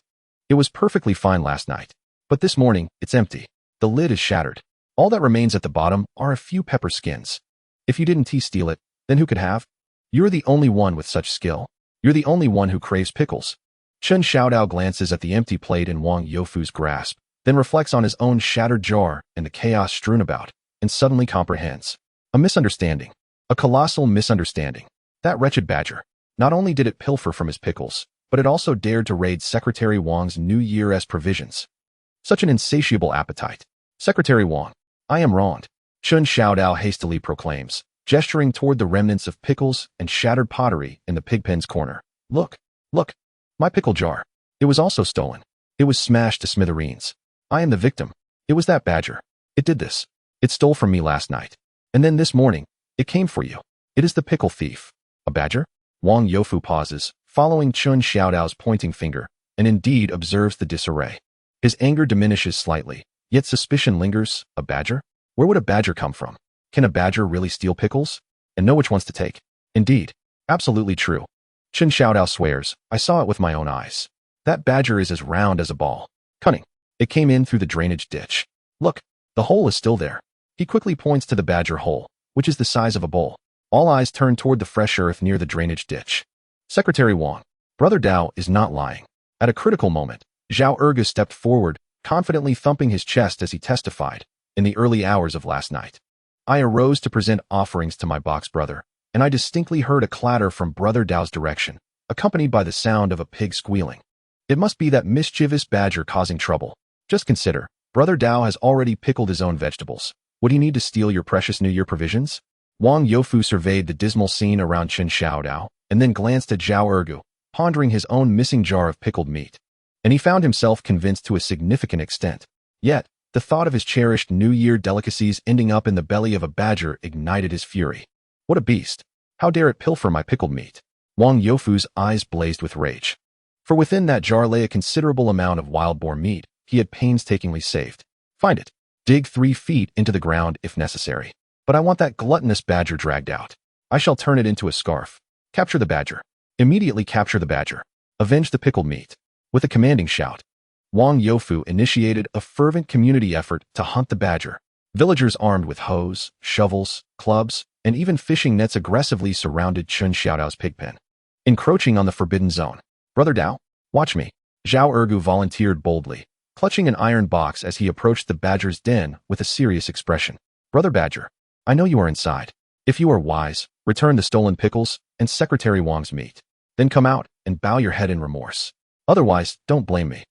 [SPEAKER 2] It was perfectly fine last night, but this morning, it's empty. The lid is shattered. All that remains at the bottom are a few pepper skins. If you didn't steal it, then who could have? You're the only one with such skill. You're the only one who craves pickles. Chen Xiao Dao glances at the empty plate in Wang Youfu's grasp, then reflects on his own shattered jar and the chaos strewn about, and suddenly comprehends. A misunderstanding. A colossal misunderstanding. That wretched badger. Not only did it pilfer from his pickles, but it also dared to raid Secretary Wang's New Year's provisions. Such an insatiable appetite. Secretary Wang, I am wronged, Chen Xiao Dao hastily proclaims, gesturing toward the remnants of pickles and shattered pottery in the pigpen's corner. Look, look, my pickle jar. It was also stolen. It was smashed to smithereens. I am the victim. It was that badger. It did this. It stole from me last night. And then this morning, it came for you. It is the pickle thief. A badger? Wang Youfu pauses, following Chen Xiao Dao's pointing finger, and indeed observes the disarray. His anger diminishes slightly, yet suspicion lingers. A badger? Where would a badger come from? Can a badger really steal pickles? And know which ones to take? Indeed. Absolutely true. Chen Xiao Dao swears, I saw it with my own eyes. That badger is as round as a ball. Cunning. It came in through the drainage ditch. Look, the hole is still there. He quickly points to the badger hole, which is the size of a bowl. All eyes turn toward the fresh earth near the drainage ditch. Secretary Wang, Brother Dao is not lying. At a critical moment, Zhao Ergu stepped forward, confidently thumping his chest as he testified, in the early hours of last night. I arose to present offerings to my box brother, and I distinctly heard a clatter from Brother Dao's direction, accompanied by the sound of a pig squealing. It must be that mischievous badger causing trouble. Just consider, Brother Dao has already pickled his own vegetables. Would he need to steal your precious New Year provisions? Wang Youfu surveyed the dismal scene around Chen Xiao Dao, and then glanced at Zhao Ergu, pondering his own missing jar of pickled meat. And he found himself convinced to a significant extent. Yet, the thought of his cherished New Year delicacies ending up in the belly of a badger ignited his fury. What a beast! How dare it pilfer my pickled meat? Wang Youfu's eyes blazed with rage. For within that jar lay a considerable amount of wild boar meat he had painstakingly saved. Find it. Dig 3 feet into the ground if necessary. But I want that gluttonous badger dragged out. I shall turn it into a scarf. Capture the badger. Immediately capture the badger. Avenge the pickled meat. With a commanding shout, Wang Youfu initiated a fervent community effort to hunt the badger. Villagers armed with hoes, shovels, clubs, and even fishing nets aggressively surrounded Chen Xiaodao's pigpen, encroaching on the forbidden zone. Brother Dao, watch me. Zhao Ergu volunteered boldly, clutching an iron box as he approached the badger's den with a serious expression. Brother Badger, I know you are inside. If you are wise, return the stolen pickles and Secretary Wang's meat. Then come out and bow your head in remorse. Otherwise, don't blame me,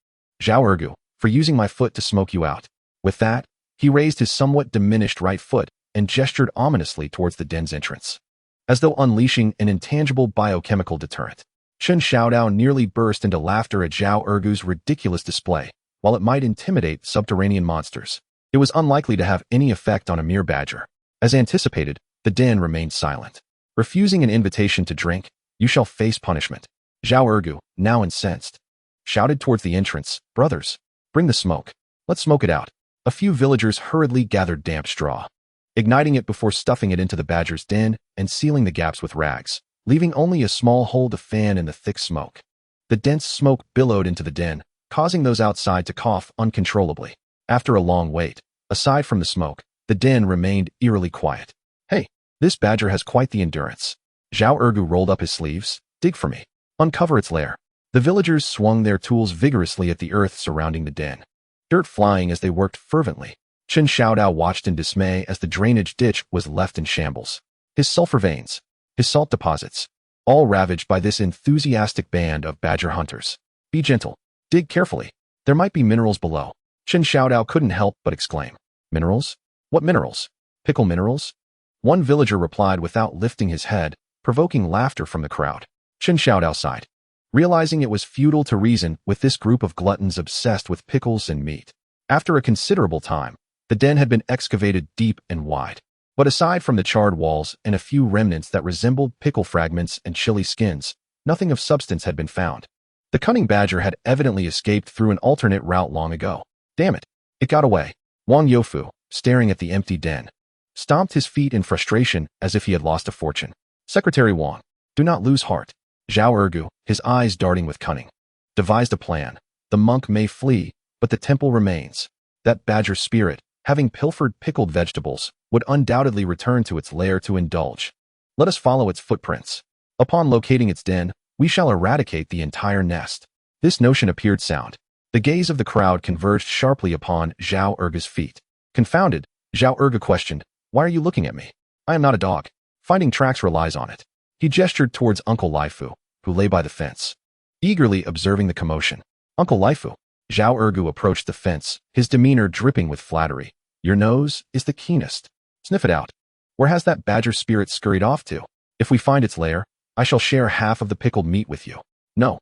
[SPEAKER 2] Zhao Ergu, for using my foot to smoke you out. With that, he raised his somewhat diminished right foot and gestured ominously towards the den's entrance, as though unleashing an intangible biochemical deterrent. Chen Xiao Dao nearly burst into laughter at Zhao Ergu's ridiculous display. While it might intimidate subterranean monsters, it was unlikely to have any effect on a mere badger. As anticipated, the den remained silent. Refusing an invitation to drink, you shall face punishment. Zhao Ergu, now incensed, shouted towards the entrance, Brothers, bring the smoke. Let's smoke it out. A few villagers hurriedly gathered damp straw, igniting it before stuffing it into the badger's den and sealing the gaps with rags, leaving only a small hole to fan in the thick smoke. The dense smoke billowed into the den, causing those outside to cough uncontrollably. After a long wait, aside from the smoke, the den remained eerily quiet. Hey, this badger has quite the endurance. Zhao Ergu rolled up his sleeves. Dig for me. Uncover its lair. The villagers swung their tools vigorously at the earth surrounding the den, dirt flying as they worked fervently. Chen Xiao Dao watched in dismay as the drainage ditch was left in shambles. His sulfur veins, his salt deposits, all ravaged by this enthusiastic band of badger hunters. Be gentle. Dig carefully. There might be minerals below. Chen Xiao Dao couldn't help but exclaim. Minerals? What minerals? Pickle minerals? One villager replied without lifting his head, provoking laughter from the crowd. Chen Xiao Dao sighed, realizing it was futile to reason with this group of gluttons obsessed with pickles and meat. After a considerable time, the den had been excavated deep and wide. But aside from the charred walls and a few remnants that resembled pickle fragments and chili skins, nothing of substance had been found. The cunning badger had evidently escaped through an alternate route long ago. Damn it, it got away. Wang Youfu, staring at the empty den, stomped his feet in frustration as if he had lost a fortune. Secretary Wang, do not lose heart. Zhao Ergu, his eyes darting with cunning, devised a plan. The monk may flee, but the temple remains. That badger spirit, having pilfered pickled vegetables, would undoubtedly return to its lair to indulge. Let us follow its footprints. Upon locating its den, we shall eradicate the entire nest. This notion appeared sound. The gaze of the crowd converged sharply upon Zhao Erge's feet. Confounded, Zhao Erge questioned, "Why are you looking at me? I am not a dog. Finding tracks relies on it." He gestured towards Uncle Laifu, who lay by the fence, eagerly observing the commotion. "Uncle Laifu." Zhao Erge approached the fence, his demeanor dripping with flattery. "Your nose is the keenest. Sniff it out. Where has that badger spirit scurried off to? If we find its lair, I shall share half of the pickled meat with you." "No.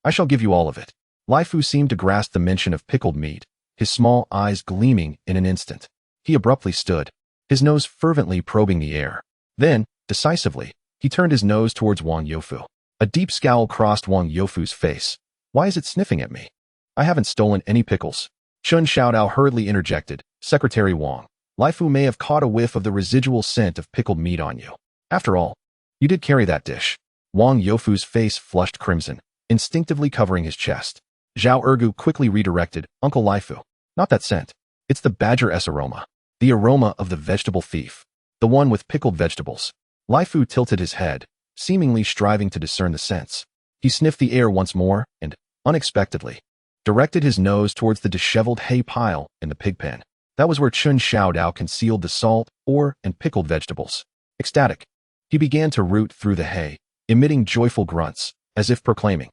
[SPEAKER 2] I shall give you all of it." Laifu seemed to grasp the mention of pickled meat, his small eyes gleaming in an instant. He abruptly stood, his nose fervently probing the air. Then, decisively, he turned his nose towards Wang Youfu. A deep scowl crossed Wang Youfu's face. "Why is it sniffing at me? I haven't stolen any pickles." Chen Xiao Dao hurriedly interjected, "Secretary Wang, Laifu may have caught a whiff of the residual scent of pickled meat on you. After all, you did carry that dish." Wang Youfu's face flushed crimson, instinctively covering his chest. Zhao Erge quickly redirected, "Uncle Laifu, not that scent. It's the badger-s aroma. The aroma of the vegetable thief. The one with pickled vegetables." Laifu tilted his head, seemingly striving to discern the scents. He sniffed the air once more and, unexpectedly, directed his nose towards the disheveled hay pile in the pig pen. That was where Chen Xiao Dao concealed the salt, ore, and pickled vegetables. Ecstatic, he began to root through the hay, emitting joyful grunts, as if proclaiming,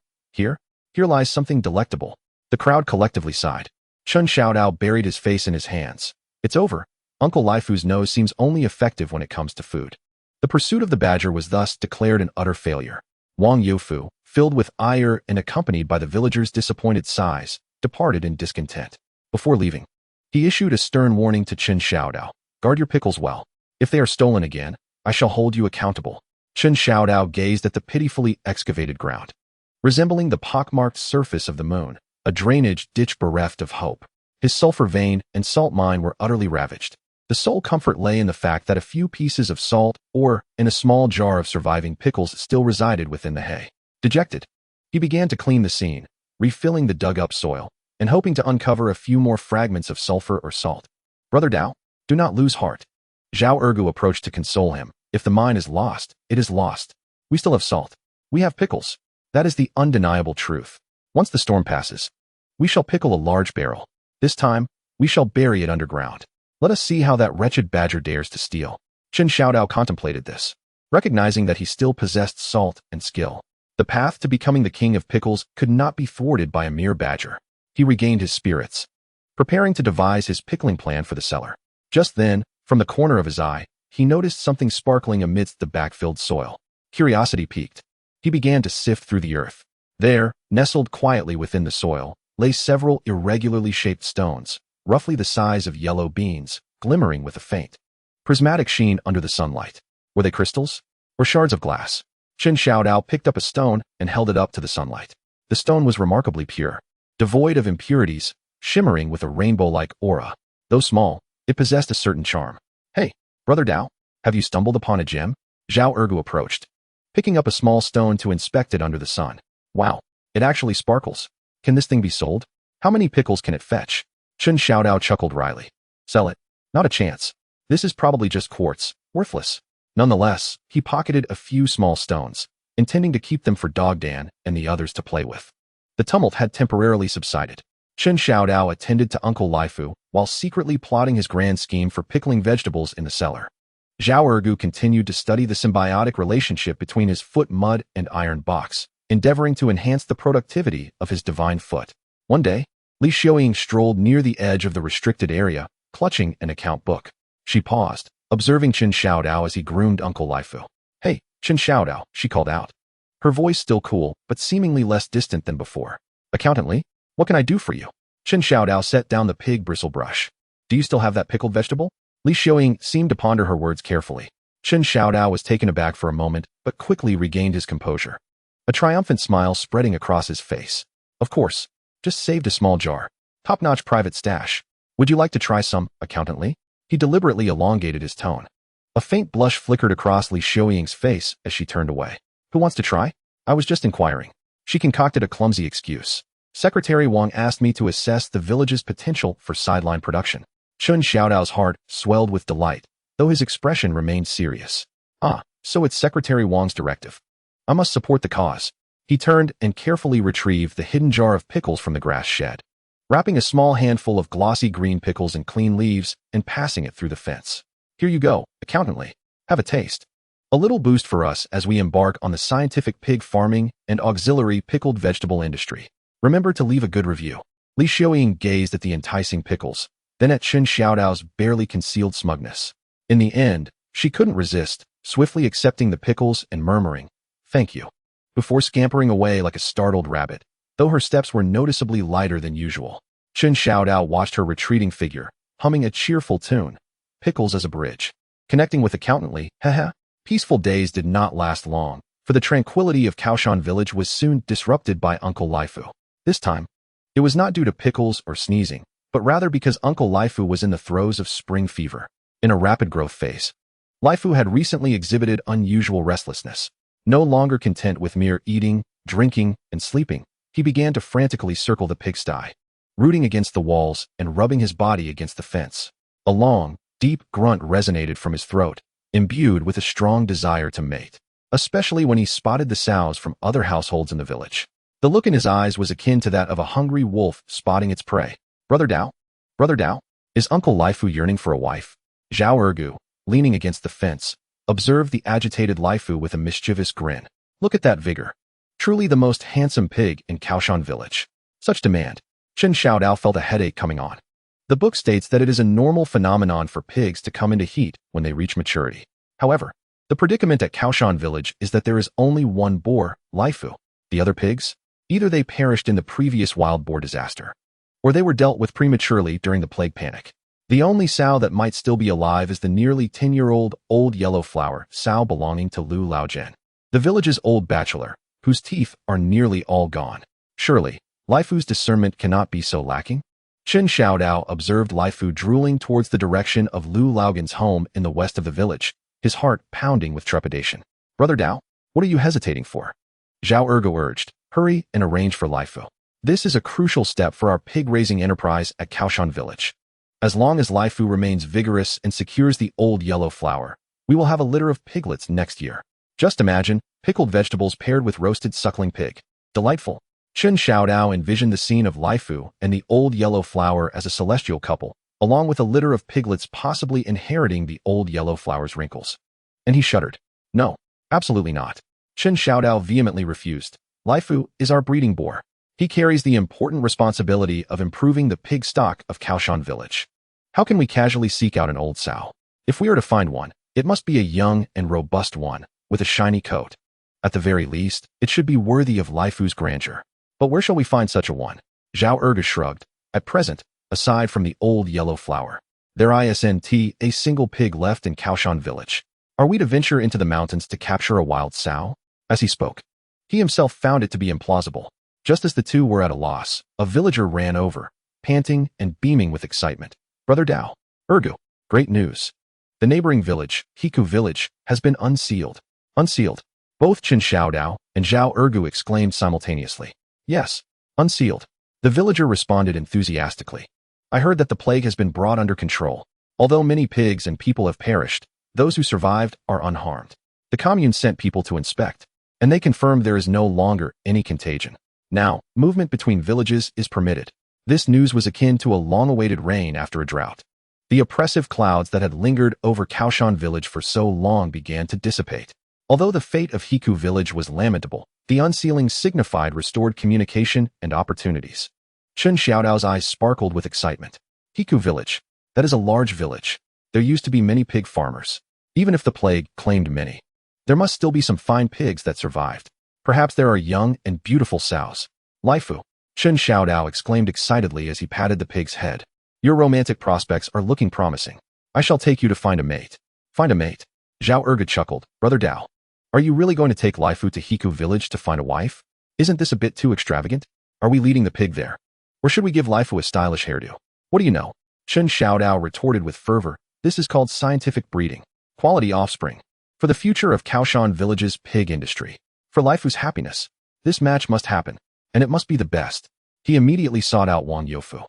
[SPEAKER 2] Here lies something delectable." The crowd collectively sighed. Chen Xiao Dao buried his face in his hands. "It's over. Uncle Laifu's nose seems only effective when it comes to food." The pursuit of the badger was thus declared an utter failure. Wang Youfu, filled with ire and accompanied by the villagers' disappointed sighs, departed in discontent. Before leaving, he issued a stern warning to Chen Xiao Dao. "Guard your pickles well. If they are stolen again, I shall hold you accountable." Chen Xiao Dao gazed at the pitifully excavated ground, resembling the pockmarked surface of the moon, a drainage ditch bereft of hope. His sulfur vein and salt mine were utterly ravaged. The sole comfort lay in the fact that a few pieces of salt, or in a small jar of surviving pickles, still resided within the hay. Dejected, he began to clean the scene, refilling the dug-up soil, and hoping to uncover a few more fragments of sulfur or salt. "Brother Dao, do not lose heart." Zhao Erge approached to console him. "If the mine is lost, it is lost. We still have salt. We have pickles. That is the undeniable truth. Once the storm passes, we shall pickle a large barrel. This time, we shall bury it underground. Let us see how that wretched badger dares to steal." Chen Xiao Dao contemplated this, recognizing that he still possessed salt and skill. The path to becoming the king of pickles could not be thwarted by a mere badger. He regained his spirits, preparing to devise his pickling plan for the cellar. Just then, from the corner of his eye, he noticed something sparkling amidst the backfilled soil. Curiosity piqued. He began to sift through the earth. There, nestled quietly within the soil, lay several irregularly shaped stones, roughly the size of yellow beans, glimmering with a faint, prismatic sheen under the sunlight. Were they crystals? Or shards of glass? Chen Xiao Dao picked up a stone and held it up to the sunlight. The stone was remarkably pure, devoid of impurities, shimmering with a rainbow-like aura. Though small, it possessed a certain charm. "Hey, Brother Dao, have you stumbled upon a gem?" Zhao Erge approached, picking up a small stone to inspect it under the sun. "Wow, it actually sparkles. Can this thing be sold? How many pickles can it fetch?" Chen Xiao Dao chuckled wryly. "Sell it? Not a chance. This is probably just quartz, worthless." Nonetheless, he pocketed a few small stones, intending to keep them for Dog Dan and the others to play with. The tumult had temporarily subsided. Chen Xiao Dao attended to Uncle Laifu while secretly plotting his grand scheme for pickling vegetables in the cellar. Zhao Erge continued to study the symbiotic relationship between his foot mud and iron box, endeavoring to enhance the productivity of his divine foot. One day, Li Xiaoying strolled near the edge of the restricted area, clutching an account book. She paused, observing Chen Xiao Dao as he groomed Uncle Laifu. "Hey, Chen Xiao Dao," she called out, her voice still cool, but seemingly less distant than before. "Accountant Li, what can I do for you?" Chen Xiao Dao set down the pig bristle brush. "Do you still have that pickled vegetable?" Li Xiaoying seemed to ponder her words carefully. Chen Xiao Dao was taken aback for a moment, but quickly regained his composure, a triumphant smile spreading across his face. "Of course. Just saved a small jar. Top-notch private stash. Would you like to try some, Accountant Li?" He deliberately elongated his tone. A faint blush flickered across Li Xiaoying's face as she turned away. "Who wants to try? I was just inquiring." She concocted a clumsy excuse. "Secretary Wang asked me to assess the village's potential for sideline production." Chen Xiaodao's heart swelled with delight, though his expression remained serious. "Ah, so it's Secretary Wang's directive. I must support the cause." He turned and carefully retrieved the hidden jar of pickles from the grass shed, wrapping a small handful of glossy green pickles in clean leaves and passing it through the fence. Here you go, accountantly. Have a taste. A little boost for us as we embark on the scientific pig farming and auxiliary pickled vegetable industry. Remember to leave a good review. Li Xiaoying gazed at the enticing pickles, then at Chen Xiao Dao's barely concealed smugness. In the end, she couldn't resist, swiftly accepting the pickles and murmuring, "Thank you," before scampering away like a startled rabbit, though her steps were noticeably lighter than usual. Chen Xiao Dao watched her retreating figure, humming a cheerful tune, pickles as a bridge. Connecting with accountantly, haha. Peaceful days did not last long, for the tranquility of Kao Shan village was soon disrupted by Uncle Lifu. This time, it was not due to pickles or sneezing, but rather because Uncle Lifu was in the throes of spring fever, in a rapid growth phase. Lifu had recently exhibited unusual restlessness. No longer content with mere eating, drinking, and sleeping, he began to frantically circle the pigsty, rooting against the walls and rubbing his body against the fence. A long, deep grunt resonated from his throat, imbued with a strong desire to mate, especially when he spotted the sows from other households in the village. The look in his eyes was akin to that of a hungry wolf spotting its prey. Brother Dao? Brother Dao? Is Uncle Lifu yearning for a wife? Zhao Ergu, leaning against the fence, observed the agitated Lifu with a mischievous grin. Look at that vigor. Truly the most handsome pig in Kaoshan village. Such demand. Chen Xiao Dao felt a headache coming on. The book states that it is a normal phenomenon for pigs to come into heat when they reach maturity. However, the predicament at Kaoshan village is that there is only one boar, Lifu. The other pigs? Either they perished in the previous wild boar disaster, or they were dealt with prematurely during the plague panic. The only sow that might still be alive is the nearly 10-year-old old yellow flower sow belonging to Lu Laojian, the village's old bachelor, whose teeth are nearly all gone. Surely, Lifu's discernment cannot be so lacking? Chen Xiao Dao observed Lifu drooling towards the direction of Lu Laojian's home in the west of the village, his heart pounding with trepidation. Brother Dao, what are you hesitating for? Zhao Ergo urged, hurry and arrange for Lifu. This is a crucial step for our pig-raising enterprise at Kaoshan village. As long as Lifu remains vigorous and secures the old yellow flower, we will have a litter of piglets next year. Just imagine, pickled vegetables paired with roasted suckling pig. Delightful. Chen Xiao Dao envisioned the scene of Lifu and the old yellow flower as a celestial couple, along with a litter of piglets possibly inheriting the old yellow flower's wrinkles. And he shuddered. No, absolutely not. Chen Xiao Dao vehemently refused. Lifu is our breeding boar. He carries the important responsibility of improving the pig stock of Kaoshan village. How can we casually seek out an old sow? If we are to find one, it must be a young and robust one, with a shiny coat. At the very least, it should be worthy of Lifu's grandeur. But where shall we find such a one? Zhao Erga shrugged. At present, aside from the old yellow flower, there isn't a single pig left in Kaoshan village. Are we to venture into the mountains to capture a wild sow? As he spoke, he himself found it to be implausible. Just as the two were at a loss, a villager ran over, panting and beaming with excitement. Brother Dao, Ergu, great news. The neighboring village, Hiku village, has been unsealed. Unsealed. Both Chen Xiao Dao and Zhao Ergu exclaimed simultaneously. Yes, unsealed. The villager responded enthusiastically. I heard that the plague has been brought under control. Although many pigs and people have perished, those who survived are unharmed. The commune sent people to inspect, and they confirmed there is no longer any contagion. Now, movement between villages is permitted. This news was akin to a long-awaited rain after a drought. The oppressive clouds that had lingered over Kaoshan village for so long began to dissipate. Although the fate of Hiku village was lamentable, the unsealing signified restored communication and opportunities. Chen Xiaodao's eyes sparkled with excitement. Hiku village. That is a large village. There used to be many pig farmers. Even if the plague claimed many, there must still be some fine pigs that survived. Perhaps there are young and beautiful sows. Lifu. Chen Xiaodao exclaimed excitedly as he patted the pig's head. Your romantic prospects are looking promising. I shall take you to find a mate. Find a mate? Zhao Erga chuckled. Brother Dao, are you really going to take Lifu to Hiku village to find a wife? Isn't this a bit too extravagant? Are we leading the pig there? Or should we give Lifu a stylish hairdo? What do you know? Chen Xiaodao retorted with fervor. This is called scientific breeding. Quality offspring. For the future of Kaoshan village's pig industry. For Lifu's happiness. This match must happen, and it must be the best. He immediately sought out Wang Youfu,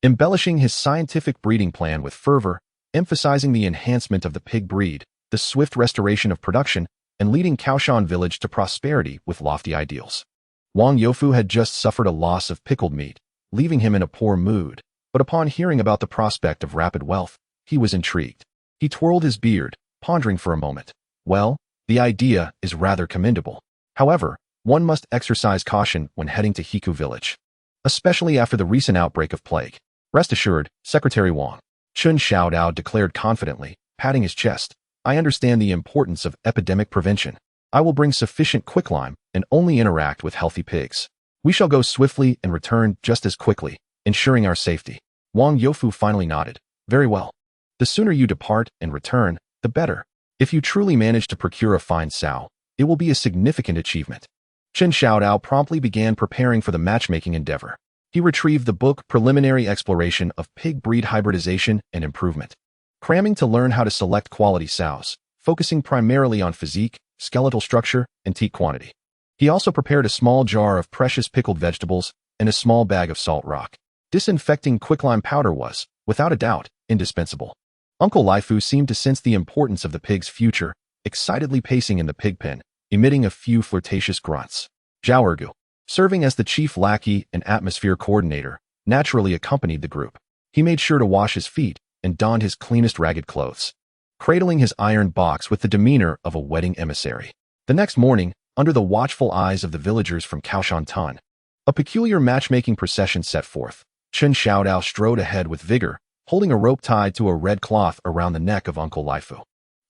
[SPEAKER 2] embellishing his scientific breeding plan with fervor, emphasizing the enhancement of the pig breed, the swift restoration of production, and leading Kaoshan village to prosperity with lofty ideals. Wang Youfu had just suffered a loss of pickled meat, leaving him in a poor mood, but upon hearing about the prospect of rapid wealth, he was intrigued. He twirled his beard, pondering for a moment. Well, the idea is rather commendable. However, one must exercise caution when heading to Hiku village, especially after the recent outbreak of plague. Rest assured, Secretary Wang, Chen Xiao Dao declared confidently, patting his chest. I understand the importance of epidemic prevention. I will bring sufficient quicklime and only interact with healthy pigs. We shall go swiftly and return just as quickly, ensuring our safety. Wang Youfu finally nodded. Very well. The sooner you depart and return, the better. If you truly manage to procure a fine sow, it will be a significant achievement. Chen Xiao Dao promptly began preparing for the matchmaking endeavor. He retrieved the book Preliminary Exploration of Pig Breed Hybridization and Improvement, cramming to learn how to select quality sows, focusing primarily on physique, skeletal structure, and teat quantity. He also prepared a small jar of precious pickled vegetables and a small bag of salt rock. Disinfecting quicklime powder was, without a doubt, indispensable. Uncle Laifu seemed to sense the importance of the pig's future, excitedly pacing in the pig pen, emitting a few flirtatious grunts. Zhao Ergu, serving as the chief lackey and atmosphere coordinator, naturally accompanied the group. He made sure to wash his feet and donned his cleanest ragged clothes, cradling his iron box with the demeanor of a wedding emissary. The next morning, under the watchful eyes of the villagers from Kao Shan Tun, a peculiar matchmaking procession set forth. Chen Xiao Dao strode ahead with vigor, holding a rope tied to a red cloth around the neck of Uncle Laifu,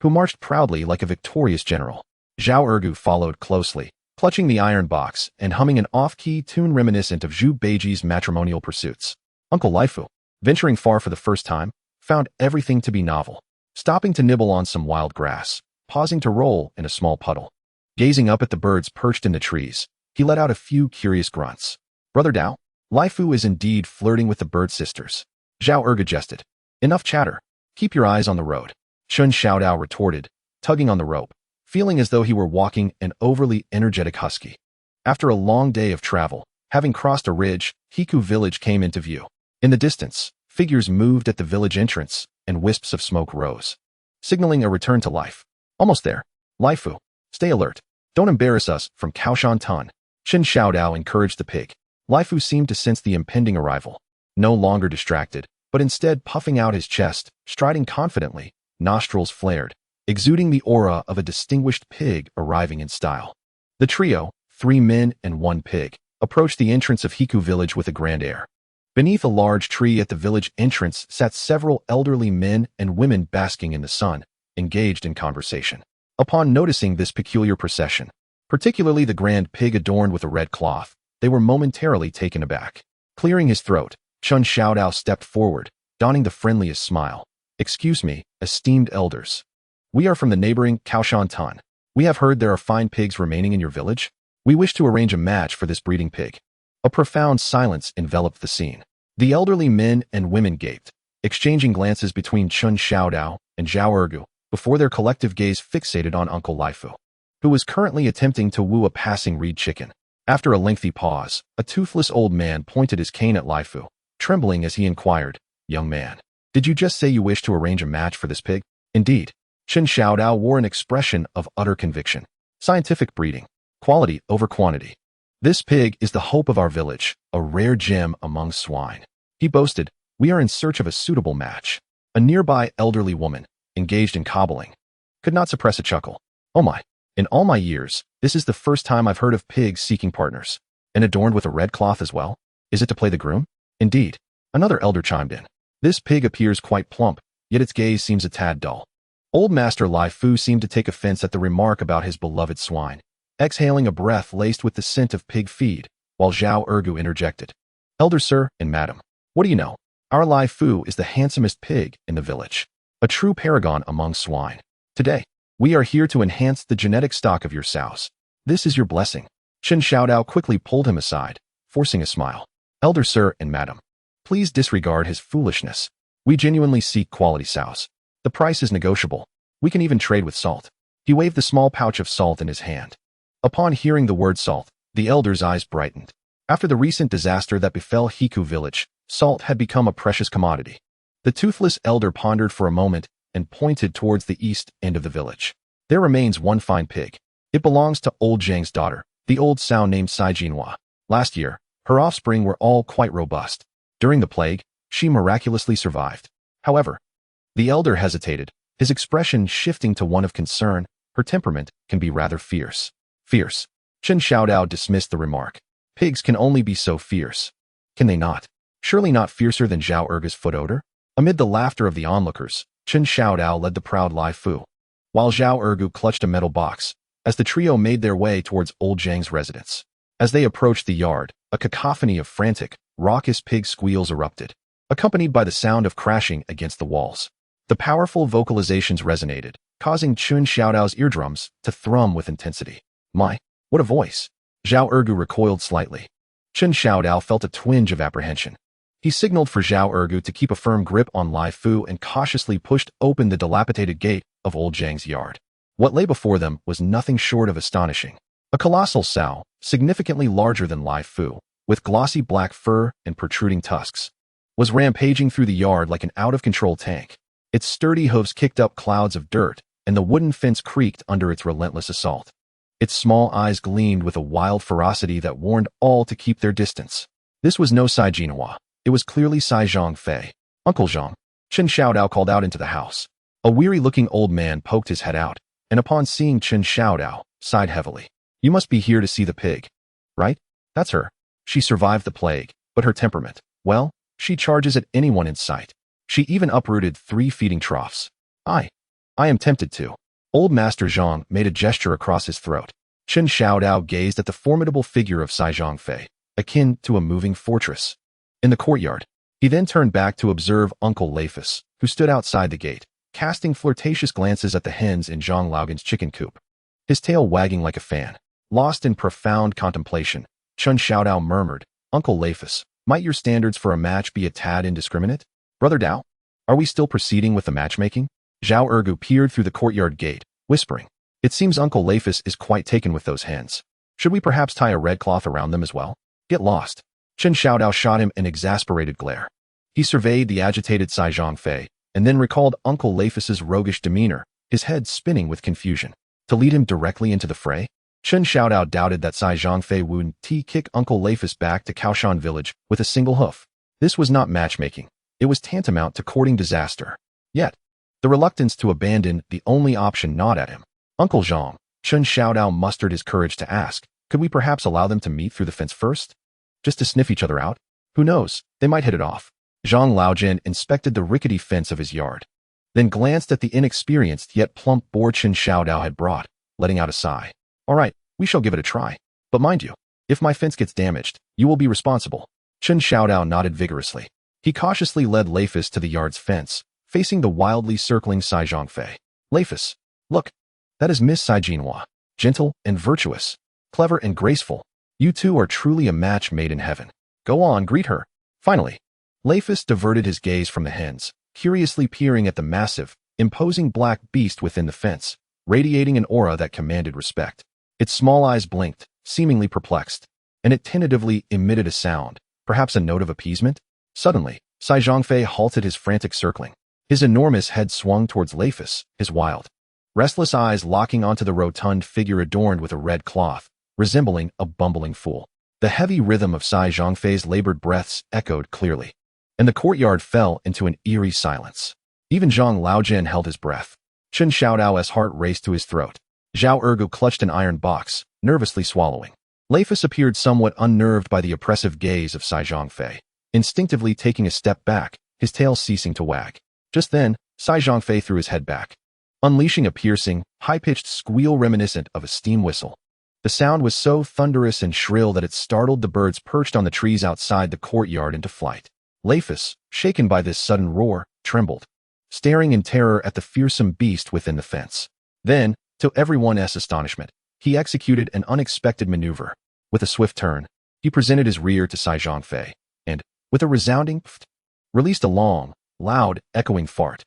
[SPEAKER 2] who marched proudly like a victorious general. Zhao Ergu followed closely, clutching the iron box and humming an off-key tune reminiscent of Zhu Beiji's matrimonial pursuits. Uncle Laifu, venturing far for the first time, found everything to be novel, stopping to nibble on some wild grass, pausing to roll in a small puddle. Gazing up at the birds perched in the trees, he let out a few curious grunts. Brother Dao, Laifu is indeed flirting with the bird sisters. Zhao Ergu jested. Enough chatter. Keep your eyes on the road. Chen Xiao Dao retorted, tugging on the rope, feeling as though he were walking an overly energetic husky. After a long day of travel, having crossed a ridge, Hiku village came into view. In the distance, figures moved at the village entrance, and wisps of smoke rose, signaling a return to life. Almost there. Laifu, stay alert. Don't embarrass us from Kao Shan Tun. Chen Xiao Dao encouraged the pig. Laifu seemed to sense the impending arrival, no longer distracted, but instead puffing out his chest, striding confidently, nostrils flared, exuding the aura of a distinguished pig arriving in style. The trio, 3 men and 1 pig, approached the entrance of Hiku village with a grand air. Beneath a large tree at the village entrance sat several elderly men and women basking in the sun, engaged in conversation. Upon noticing this peculiar procession, particularly the grand pig adorned with a red cloth, they were momentarily taken aback. Clearing his throat, Chen Xiao Dao stepped forward, donning the friendliest smile. Excuse me, esteemed elders. We are from the neighboring Kao Shan Tun. We have heard there are fine pigs remaining in your village. We wish to arrange a match for this breeding pig. A profound silence enveloped the scene. The elderly men and women gaped, exchanging glances between Chen Xiao Dao and Zhao Ergu before their collective gaze fixated on Uncle Laifu, who was currently attempting to woo a passing reed chicken. After a lengthy pause, a toothless old man pointed his cane at Laifu, trembling as he inquired, Young man, did you just say you wish to arrange a match for this pig? Indeed. Chen Xiao Dao wore an expression of utter conviction. Scientific breeding. Quality over quantity. This pig is the hope of our village, a rare gem among swine. He boasted, we are in search of a suitable match. A nearby elderly woman, engaged in cobbling, could not suppress a chuckle. Oh my. In all my years, this is the first time I've heard of pigs seeking partners. And adorned with a red cloth as well? Is it to play the groom? Indeed. Another elder chimed in. This pig appears quite plump, yet its gaze seems a tad dull. Old Master Laifu seemed to take offense at the remark about his beloved swine, exhaling a breath laced with the scent of pig feed, while Zhao Ergu interjected. Elder sir and madam, what do you know? Our Laifu is the handsomest pig in the village, a true paragon among swine. Today, we are here to enhance the genetic stock of your sows. This is your blessing. Chen Xiao Dao quickly pulled him aside, forcing a smile. Elder sir and madam, please disregard his foolishness. We genuinely seek quality sows. The price is negotiable. We can even trade with salt. He waved the small pouch of salt in his hand. Upon hearing the word salt, the elder's eyes brightened. After the recent disaster that befell Hiku village, salt had become a precious commodity. The toothless elder pondered for a moment and pointed towards the east end of the village. There remains one fine pig. It belongs to old Zhang's daughter, the old sow named Jinhua. Last year, her offspring were all quite robust. During the plague, she miraculously survived. However, the elder hesitated, his expression shifting to one of concern. Her temperament can be rather fierce. Fierce. Chen Xiao Dao dismissed the remark. Pigs can only be so fierce. Can they not? Surely not fiercer than Zhao Erge's foot odor? Amid the laughter of the onlookers, Chen Xiao Dao led the proud Lai Fu, while Zhao Ergu clutched a metal box, as the trio made their way towards old Zhang's residence. As they approached the yard, a cacophony of frantic, raucous pig squeals erupted, accompanied by the sound of crashing against the walls. The powerful vocalizations resonated, causing Chen Xiaodao's eardrums to thrum with intensity. My, what a voice! Zhao Ergu recoiled slightly. Chen Xiaodao felt a twinge of apprehension. He signaled for Zhao Ergu to keep a firm grip on Lai Fu and cautiously pushed open the dilapidated gate of old Zhang's yard. What lay before them was nothing short of astonishing. A colossal sow, significantly larger than Lai Fu, with glossy black fur and protruding tusks, was rampaging through the yard like an out-of-control tank. Its sturdy hooves kicked up clouds of dirt, and the wooden fence creaked under its relentless assault. Its small eyes gleamed with a wild ferocity that warned all to keep their distance. This was no Cai Jinhua. It was clearly Cai Zhongfei. Uncle Zhang, Chen Xiaodao called out into the house. A weary-looking old man poked his head out, and upon seeing Chen Xiaodao, sighed heavily. You must be here to see the pig, right? That's her. She survived the plague, but her temperament, well, she charges at anyone in sight. She even uprooted 3 feeding troughs. I am tempted to. Old Master Zhang made a gesture across his throat. Chen Xiaodao gazed at the formidable figure of Cai Zhongfei, akin to a moving fortress. In the courtyard, he then turned back to observe Uncle Lafus, who stood outside the gate, casting flirtatious glances at the hens in Zhang Laogan's chicken coop. His tail wagging like a fan. Lost in profound contemplation, Chen Xiaodao murmured, Uncle Lafus, might your standards for a match be a tad indiscriminate? Brother Dao, are we still proceeding with the matchmaking? Zhao Ergu peered through the courtyard gate, whispering, It seems Uncle Lafus is quite taken with those hens. Should we perhaps tie a red cloth around them as well? Get lost. Chen Xiaodao shot him an exasperated glare. He surveyed the agitated Cai Zhongfei, and then recalled Uncle Lafus's roguish demeanor, his head spinning with confusion. To lead him directly into the fray? Chen Xiaodao doubted that Cai Zhongfei would kick Uncle Lafus back to Kao Shan village with a single hoof. This was not matchmaking. It was tantamount to courting disaster. Yet, the reluctance to abandon the only option gnawed at him. Uncle Zhang, Chen Xiaodao mustered his courage to ask, could we perhaps allow them to meet through the fence first? Just to sniff each other out? Who knows, they might hit it off. Zhang Laojian inspected the rickety fence of his yard, then glanced at the inexperienced yet plump boar Chen Xiaodao had brought, letting out a sigh. All right, we shall give it a try. But mind you, if my fence gets damaged, you will be responsible. Chen Xiaodao nodded vigorously. He cautiously led Lafus to the yard's fence, facing the wildly circling Cai Zhongfei. Lafus, look, that is Miss Cai Jinhua, gentle and virtuous, clever and graceful. You two are truly a match made in heaven. Go on, greet her. Finally, Lafus diverted his gaze from the hens, curiously peering at the massive, imposing black beast within the fence, radiating an aura that commanded respect. Its small eyes blinked, seemingly perplexed, and it tentatively emitted a sound, perhaps a note of appeasement. Suddenly, Cai Zhongfei halted his frantic circling. His enormous head swung towards Lafus, his wild, restless eyes locking onto the rotund figure adorned with a red cloth, resembling a bumbling fool. The heavy rhythm of Cai Zhongfei's labored breaths echoed clearly, and the courtyard fell into an eerie silence. Even Zhang Laojian held his breath. Chen Xiaodao's heart raced to his throat. Zhao Ergu clutched an iron box, nervously swallowing. Lafus appeared somewhat unnerved by the oppressive gaze of Cai Zhongfei, instinctively taking a step back, his tail ceasing to wag. Just then, Cai Zhongfei threw his head back, unleashing a piercing, high-pitched squeal reminiscent of a steam whistle. The sound was so thunderous and shrill that it startled the birds perched on the trees outside the courtyard into flight. Lafus, shaken by this sudden roar, trembled, staring in terror at the fearsome beast within the fence. Then, to everyone's astonishment, he executed an unexpected maneuver. With a swift turn, he presented his rear to Cai Zhongfei, and, with a resounding pft, released a long, loud, echoing fart.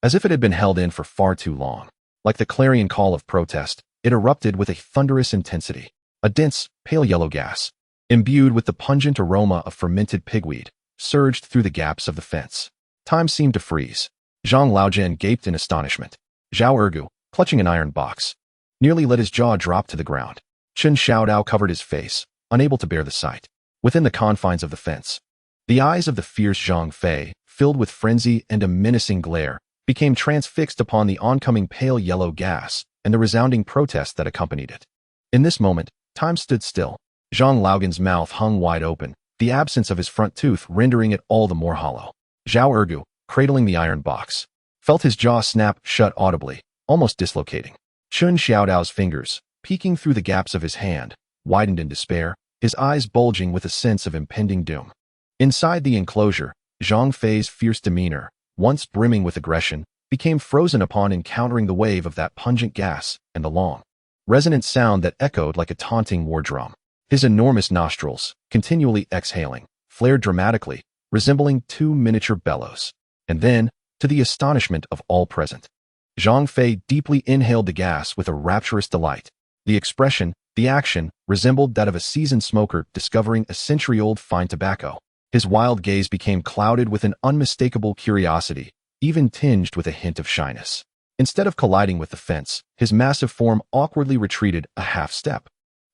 [SPEAKER 2] As if it had been held in for far too long. Like the clarion call of protest, it erupted with a thunderous intensity. A dense, pale yellow gas, imbued with the pungent aroma of fermented pigweed, surged through the gaps of the fence. Time seemed to freeze. Zhang Laojian gaped in astonishment. Zhao Ergu, clutching an iron box, nearly let his jaw drop to the ground. Chen Xiao Dao covered his face, unable to bear the sight. Within the confines of the fence, the eyes of the fierce Zhang Fei, filled with frenzy and a menacing glare, became transfixed upon the oncoming pale yellow gas and the resounding protest that accompanied it. In this moment, time stood still. Zhang Laogan's mouth hung wide open, the absence of his front tooth rendering it all the more hollow. Zhao Ergu, cradling the iron box, felt his jaw snap shut audibly, almost dislocating. Chen Xiao Dao's fingers, peeking through the gaps of his hand, widened in despair, his eyes bulging with a sense of impending doom. Inside the enclosure, Zhang Fei's fierce demeanor, once brimming with aggression, became frozen upon encountering the wave of that pungent gas and the long, resonant sound that echoed like a taunting war drum. His enormous nostrils, continually exhaling, flared dramatically, resembling two miniature bellows. And then, to the astonishment of all present, Zhang Fei deeply inhaled the gas with a rapturous delight. The expression, the action, resembled that of a seasoned smoker discovering a century-old fine tobacco. His wild gaze became clouded with an unmistakable curiosity, even tinged with a hint of shyness. Instead of colliding with the fence, his massive form awkwardly retreated a half-step,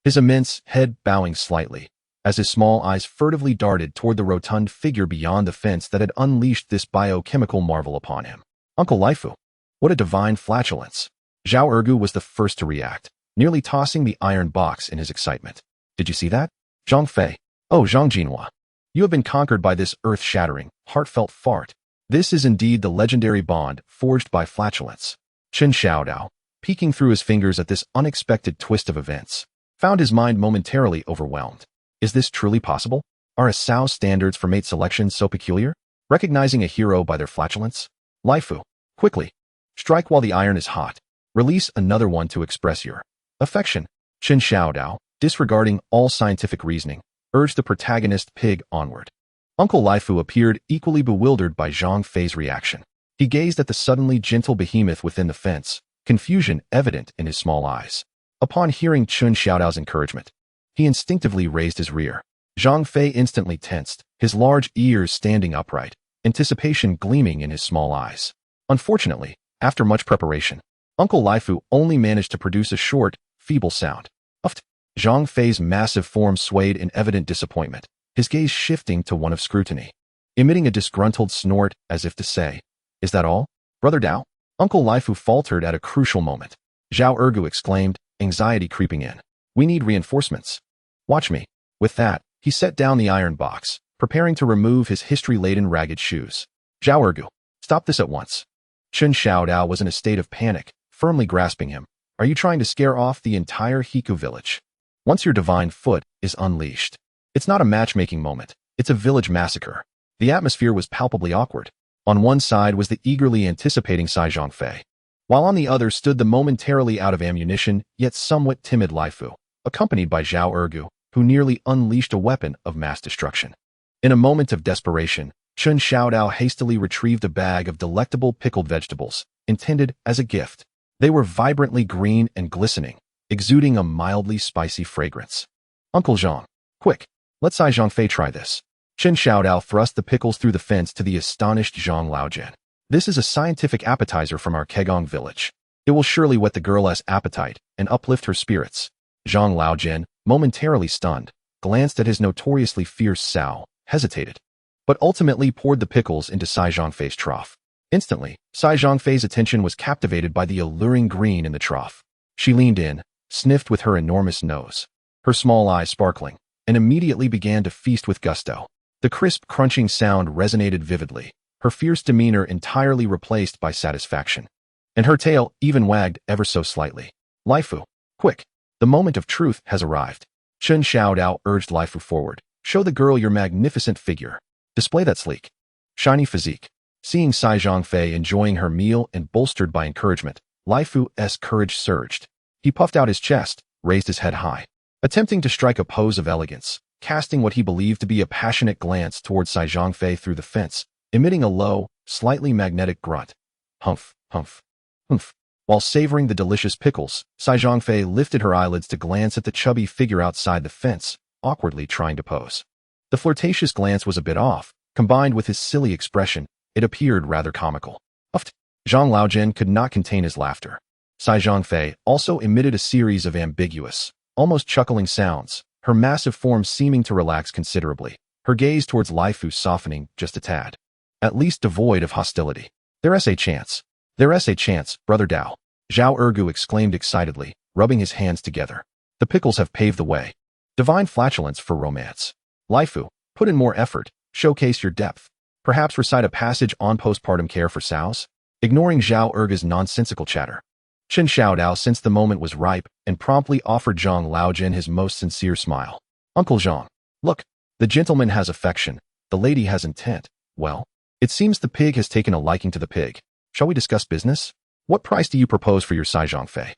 [SPEAKER 2] his immense head bowing slightly, as his small eyes furtively darted toward the rotund figure beyond the fence that had unleashed this biochemical marvel upon him. Uncle Laifu, what a divine flatulence! Zhao Ergu was the first to react, nearly tossing the iron box in his excitement. Did you see that? Zhang Fei. Oh, Zhang Jinhua. You have been conquered by this earth-shattering, heartfelt fart. This is indeed the legendary bond forged by flatulence. Chen Xiao Dao, peeking through his fingers at this unexpected twist of events, found his mind momentarily overwhelmed. Is this truly possible? Are Assao's standards for mate selection so peculiar? Recognizing a hero by their flatulence? Laifu, quickly. Strike while the iron is hot. Release another one to express your affection. Chen Xiao Dao, disregarding all scientific reasoning, urged the protagonist pig onward. Uncle Laifu appeared equally bewildered by Zhang Fei's reaction. He gazed at the suddenly gentle behemoth within the fence, confusion evident in his small eyes. Upon hearing Chen Xiaodao's encouragement, he instinctively raised his rear. Zhang Fei instantly tensed, his large ears standing upright, anticipation gleaming in his small eyes. Unfortunately, after much preparation, Uncle Laifu only managed to produce a short, feeble sound. Uft. Zhang Fei's massive form swayed in evident disappointment, his gaze shifting to one of scrutiny, emitting a disgruntled snort as if to say, "Is that all, Brother Dao?" Uncle Laifu faltered at a crucial moment. Zhao Ergu exclaimed, anxiety creeping in. "We need reinforcements. Watch me." With that, he set down the iron box, preparing to remove his history-laden ragged shoes. Zhao Ergu, stop this at once. Chen Xiao Dao was in a state of panic, firmly grasping him. Are you trying to scare off the entire Hiku village? Once your divine foot is unleashed, it's not a matchmaking moment, it's a village massacre. The atmosphere was palpably awkward. On one side was the eagerly anticipating Zhang Fei, while on the other stood the momentarily out of ammunition yet somewhat timid Laifu, accompanied by Zhao Ergu, who nearly unleashed a weapon of mass destruction. In a moment of desperation, Chen Xiaodao hastily retrieved a bag of delectable pickled vegetables, intended as a gift. They were vibrantly green and glistening, exuding a mildly spicy fragrance. Uncle Zhang, quick, let Zhang Fei try this. Chen Xiaodao thrust the pickles through the fence to the astonished Zhang Laojian. This is a scientific appetizer from our Kegong village. It will surely whet the girl's appetite and uplift her spirits. Zhang Laojian, momentarily stunned, glanced at his notoriously fierce sow, hesitated, but ultimately poured the pickles into Zhang Fei's trough. Instantly, Zhang Fei's attention was captivated by the alluring green in the trough. She leaned in, sniffed with her enormous nose, her small eyes sparkling, and immediately began to feast with gusto. The crisp, crunching sound resonated vividly, her fierce demeanor entirely replaced by satisfaction. And her tail even wagged ever so slightly. Laifu, quick, the moment of truth has arrived. Chen Xiaodao urged Laifu forward. Show the girl your magnificent figure. Display that sleek, shiny physique. Seeing Zhang Fei enjoying her meal and bolstered by encouragement, Laifu's courage surged. He puffed out his chest, raised his head high, attempting to strike a pose of elegance, casting what he believed to be a passionate glance towards Zhang Fei through the fence, emitting a low, slightly magnetic grunt. Humph, humph, humph. While savoring the delicious pickles, Zhang Fei lifted her eyelids to glance at the chubby figure outside the fence, awkwardly trying to pose. The flirtatious glance was a bit off. Combined with his silly expression, it appeared rather comical. Uft. Zhang Laojian could not contain his laughter. Zhang Fei also emitted a series of ambiguous, almost chuckling sounds, her massive form seeming to relax considerably, her gaze towards Lai Fu softening just a tad. At least devoid of hostility. There's a chance. There's a chance, Brother Dao. Zhao Ergu exclaimed excitedly, rubbing his hands together. The pickles have paved the way. Divine flatulence for romance. Lai Fu, put in more effort, showcase your depth. Perhaps recite a passage on postpartum care for sows? Ignoring Zhao Ergu's nonsensical chatter. Chen Xiao Dao sensed the moment was ripe and promptly offered Zhang Laojin his most sincere smile. Uncle Zhang, look, the gentleman has affection, the lady has intent. Well, it seems the pig has taken a liking to the pig. Shall we discuss business? What price do you propose for your Sai Zhangfei?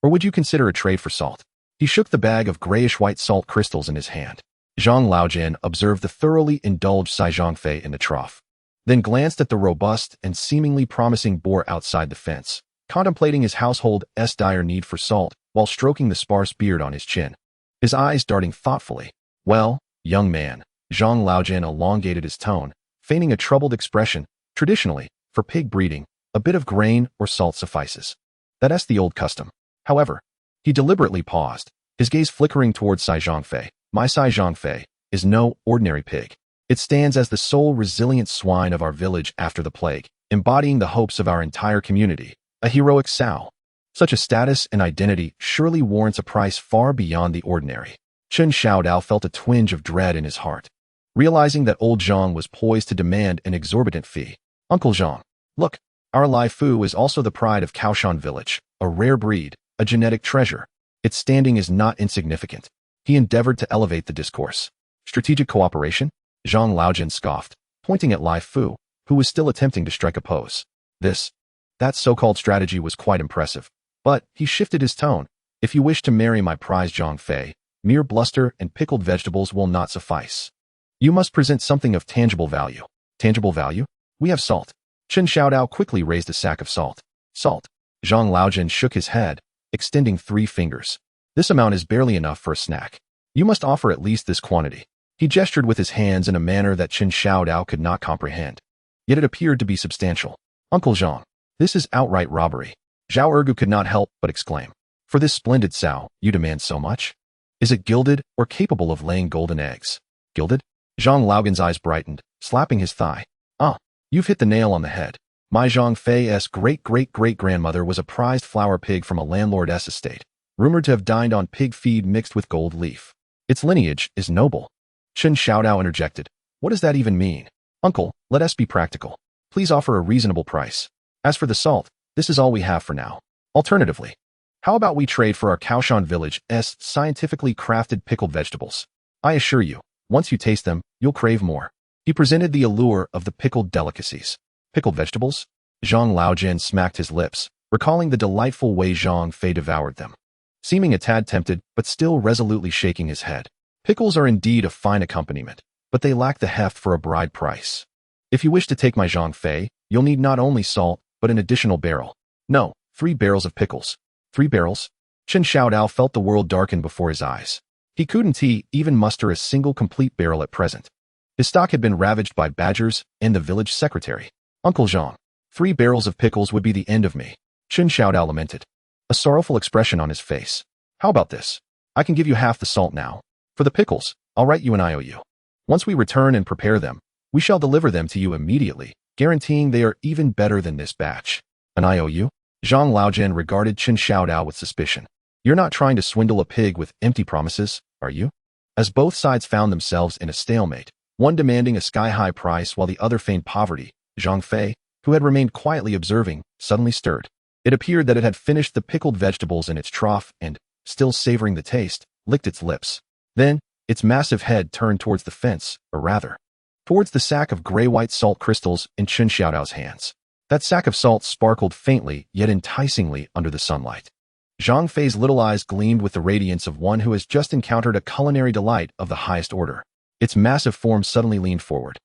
[SPEAKER 2] Or would you consider a trade for salt? He shook the bag of grayish-white salt crystals in his hand. Zhang Laojin observed the thoroughly indulged Sai Zhangfei in the trough, then glanced at the robust and seemingly promising boar outside the fence, contemplating his household's dire need for salt while stroking the sparse beard on his chin, his eyes darting thoughtfully. Well, young man, Zhang Laojin elongated his tone, feigning a troubled expression. Traditionally, for pig breeding, a bit of grain or salt suffices. That's the old custom. However, he deliberately paused, his gaze flickering towards Sai Zhangfei. My Sai Zhangfei is no ordinary pig. It stands as the sole resilient swine of our village after the plague, embodying the hopes of our entire community, a heroic sow. Such a status and identity surely warrants a price far beyond the ordinary. Chen Xiao Dao felt a twinge of dread in his heart, realizing that old Zhang was poised to demand an exorbitant fee. Uncle Zhang, look, our Lai Fu is also the pride of Kao Shan village, a rare breed, a genetic treasure. Its standing is not insignificant. He endeavored to elevate the discourse. Strategic cooperation? Zhang Laojin scoffed, pointing at Lai Fu, who was still attempting to strike a pose. That so-called strategy was quite impressive. But he shifted his tone. If you wish to marry my prize Zhangfei, mere bluster and pickled vegetables will not suffice. You must present something of tangible value. Tangible value? We have salt. Chen Xiao Dao quickly raised a sack of salt. Salt. Zhang Laojin shook his head, extending 3 fingers. This amount is barely enough for a snack. You must offer at least this quantity. He gestured with his hands in a manner that Chen Xiao Dao could not comprehend. Yet it appeared to be substantial. Uncle Zhang, this is outright robbery. Zhao Ergu could not help but exclaim. For this splendid sow, you demand so much? Is it gilded or capable of laying golden eggs? Gilded? Zhang Laogan's eyes brightened, slapping his thigh. You've hit the nail on the head. My Zhangfei's great-great-great-grandmother was a prized flower pig from a landlord's estate, rumored to have dined on pig feed mixed with gold leaf. Its lineage is noble. Chen Xiao Dao interjected. What does that even mean? Uncle, let us be practical. Please offer a reasonable price. As for the salt, this is all we have for now. Alternatively, how about we trade for our Kao Shan village's scientifically crafted pickled vegetables? I assure you, once you taste them, you'll crave more. He presented the allure of the pickled delicacies. Pickled vegetables? Zhang Laojin smacked his lips, recalling the delightful way Zhang Fei devoured them. Seeming a tad tempted, but still resolutely shaking his head. Pickles are indeed a fine accompaniment, but they lack the heft for a bride price. If you wish to take my Zhang Fei, you'll need not only salt, but an additional barrel. No, 3 barrels of pickles. 3 barrels? Chen Xiao Dao felt the world darken before his eyes. He couldn't even muster a single complete barrel at present. His stock had been ravaged by badgers and the village secretary. Uncle Zhang, 3 barrels of pickles would be the end of me. Chen Xiao Dao lamented, a sorrowful expression on his face. How about this? I can give you half the salt now. For the pickles, I'll write you an IOU. Once we return and prepare them, we shall deliver them to you immediately, guaranteeing they are even better than this batch. An IOU? Zhang Laojin regarded Chen Xiao Dao with suspicion. You're not trying to swindle a pig with empty promises, are you? As both sides found themselves in a stalemate, one demanding a sky-high price while the other feigned poverty, Zhang Fei, who had remained quietly observing, suddenly stirred. It appeared that it had finished the pickled vegetables in its trough and, still savoring the taste, licked its lips. Then, its massive head turned towards the fence, or rather, towards the sack of gray-white salt crystals in Chen Xiaodao's hands. That sack of salt sparkled faintly yet enticingly under the sunlight. Zhang Fei's little eyes gleamed with the radiance of one who has just encountered a culinary delight of the highest order. Its massive form suddenly leaned forward,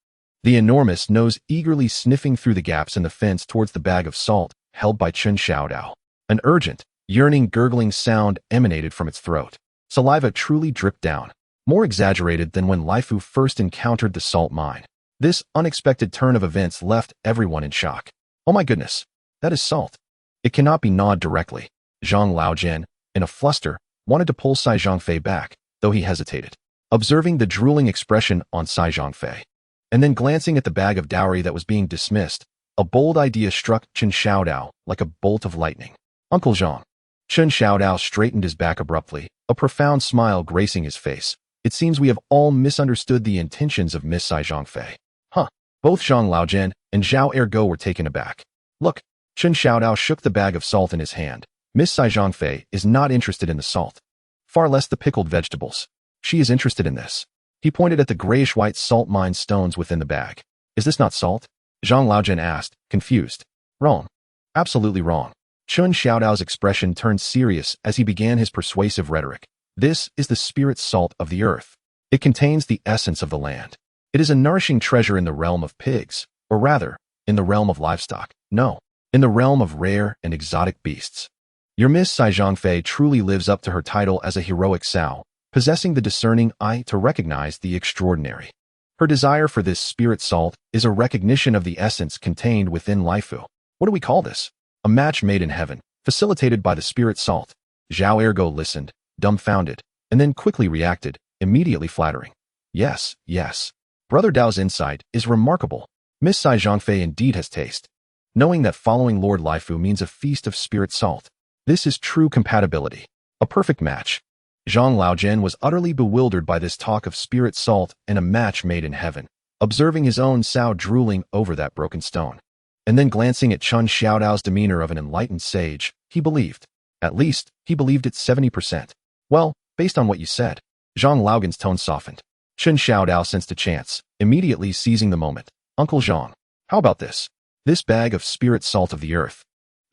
[SPEAKER 2] the enormous nose eagerly sniffing through the gaps in the fence towards the bag of salt held by Chen Xiaodao. An urgent, yearning gurgling sound emanated from its throat. Saliva truly dripped down, more exaggerated than when Lai Fu first encountered the salt mine. This unexpected turn of events left everyone in shock. Oh my goodness, that is salt. It cannot be gnawed directly. Zhang Laojin, in a fluster, wanted to pull Cai Zhongfei back, though he hesitated. Observing the drooling expression on Cai Zhongfei, and then glancing at the bag of dowry that was being dismissed, a bold idea struck Chen Xiao Dao like a bolt of lightning. Uncle Zhang. Chen Xiao Dao straightened his back abruptly, a profound smile gracing his face. It seems we have all misunderstood the intentions of Miss Cai Zhongfei. Huh. Both Zhang Laojian and Zhao Ergo were taken aback. Look. Chen Xiao Dao shook the bag of salt in his hand. Miss Cai Zhongfei is not interested in the salt. Far less the pickled vegetables. She is interested in this. He pointed at the grayish-white salt-mined stones within the bag. Is this not salt? Zhang Laojian asked, confused. Wrong. Absolutely wrong. Chen Xiao Dao's expression turned serious as he began his persuasive rhetoric. This is the spirit salt of the earth. It contains the essence of the land. It is a nourishing treasure in the realm of pigs, or rather, in the realm of livestock. No, in the realm of rare and exotic beasts. Your Miss Cai Zhongfei truly lives up to her title as a heroic sow, possessing the discerning eye to recognize the extraordinary. Her desire for this spirit salt is a recognition of the essence contained within Lifu. What do we call this? A match made in heaven, facilitated by the spirit salt. Zhao Ergo listened, dumbfounded, and then quickly reacted, immediately flattering. Yes, yes. Brother Dao's insight is remarkable. Miss Cai Zhongfei indeed has taste. Knowing that following Lord Lifu means a feast of spirit salt. This is true compatibility. A perfect match. Zhang Laojian was utterly bewildered by this talk of spirit salt and a match made in heaven, observing his own sow drooling over that broken stone. And then glancing at Chen Xiao Dao's demeanor of an enlightened sage, he believed. At least, he believed it 70%. Well, based on what you said. Zhang Laojian's tone softened. Chen Xiao Dao sensed a chance, immediately seizing the moment. Uncle Zhang, how about this? This bag of spirit salt of the earth,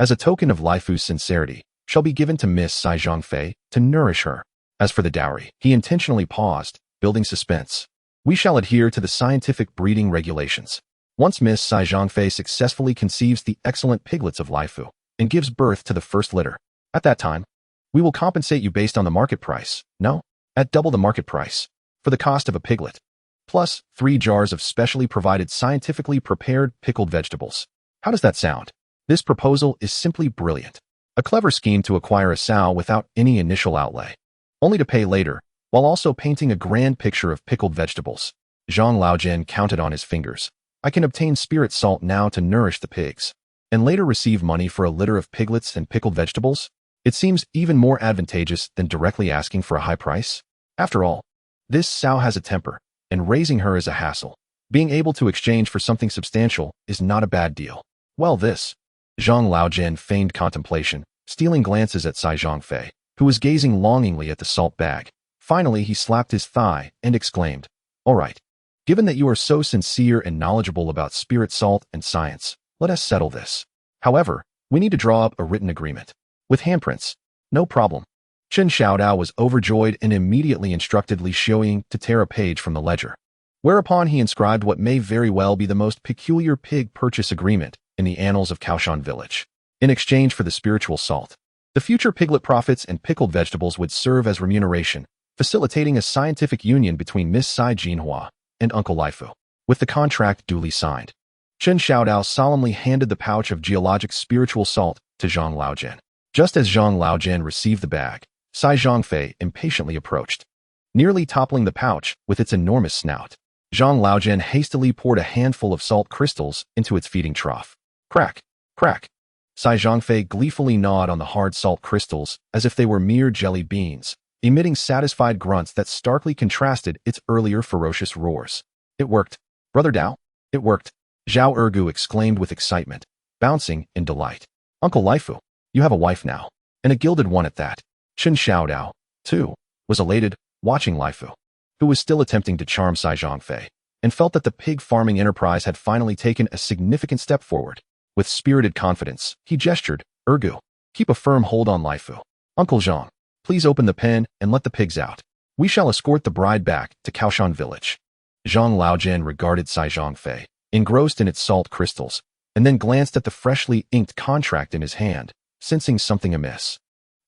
[SPEAKER 2] as a token of Lifu's sincerity, shall be given to Miss Cai Zhongfei to nourish her. As for the dowry, he intentionally paused, building suspense. We shall adhere to the scientific breeding regulations. Once Miss Cai Zhongfei successfully conceives the excellent piglets of Lifu and gives birth to the first litter, at that time, we will compensate you based on the market price. No, at double the market price, for the cost of a piglet, plus 3 jars of specially provided scientifically prepared pickled vegetables. How does that sound? This proposal is simply brilliant. A clever scheme to acquire a sow without any initial outlay, only to pay later, while also painting a grand picture of pickled vegetables. Zhang Laojian counted on his fingers. I can obtain spirit salt now to nourish the pigs, and later receive money for a litter of piglets and pickled vegetables? It seems even more advantageous than directly asking for a high price. After all, this sow has a temper, and raising her is a hassle. Being able to exchange for something substantial is not a bad deal. Well, this. Zhang Laojian feigned contemplation, stealing glances at Cai Zhongfei, who was gazing longingly at the salt bag. Finally, he slapped his thigh and exclaimed, All right. Given that you are so sincere and knowledgeable about spirit salt and science, let us settle this. However, we need to draw up a written agreement. With handprints. No problem. Chen Xiao Dao was overjoyed and immediately instructed Li Xiaoying to tear a page from the ledger. Whereupon he inscribed what may very well be the most peculiar pig purchase agreement in the annals of Kao Shan village. In exchange for the spiritual salt, the future piglet profits and pickled vegetables would serve as remuneration, facilitating a scientific union between Miss Cai Jinhua and Uncle Lifu. With the contract duly signed, Chen Xiao Dao solemnly handed the pouch of geologic spiritual salt to Zhang Laojian. Just as Zhang Laojian received the bag, Cai Zhongfei impatiently approached, nearly toppling the pouch with its enormous snout. Zhang Laojian hastily poured a handful of salt crystals into its feeding trough. Crack, crack. Cai Zhongfei gleefully gnawed on the hard salt crystals as if they were mere jelly beans, emitting satisfied grunts that starkly contrasted its earlier ferocious roars. It worked. Brother Dao, it worked. Zhao Ergu exclaimed with excitement, bouncing in delight. Uncle Lifu, you have a wife now, and a gilded one at that. Chen Xiao Dao, too, was elated, watching Lifu, who was still attempting to charm Cai Zhongfei, and felt that the pig farming enterprise had finally taken a significant step forward. With spirited confidence, he gestured, Ergu, keep a firm hold on Lifu. Uncle Zhang, please open the pen and let the pigs out. We shall escort the bride back to Kao Shan village. Zhang Laojian regarded Cai Zhongfei, engrossed in its salt crystals, and then glanced at the freshly inked contract in his hand, sensing something amiss.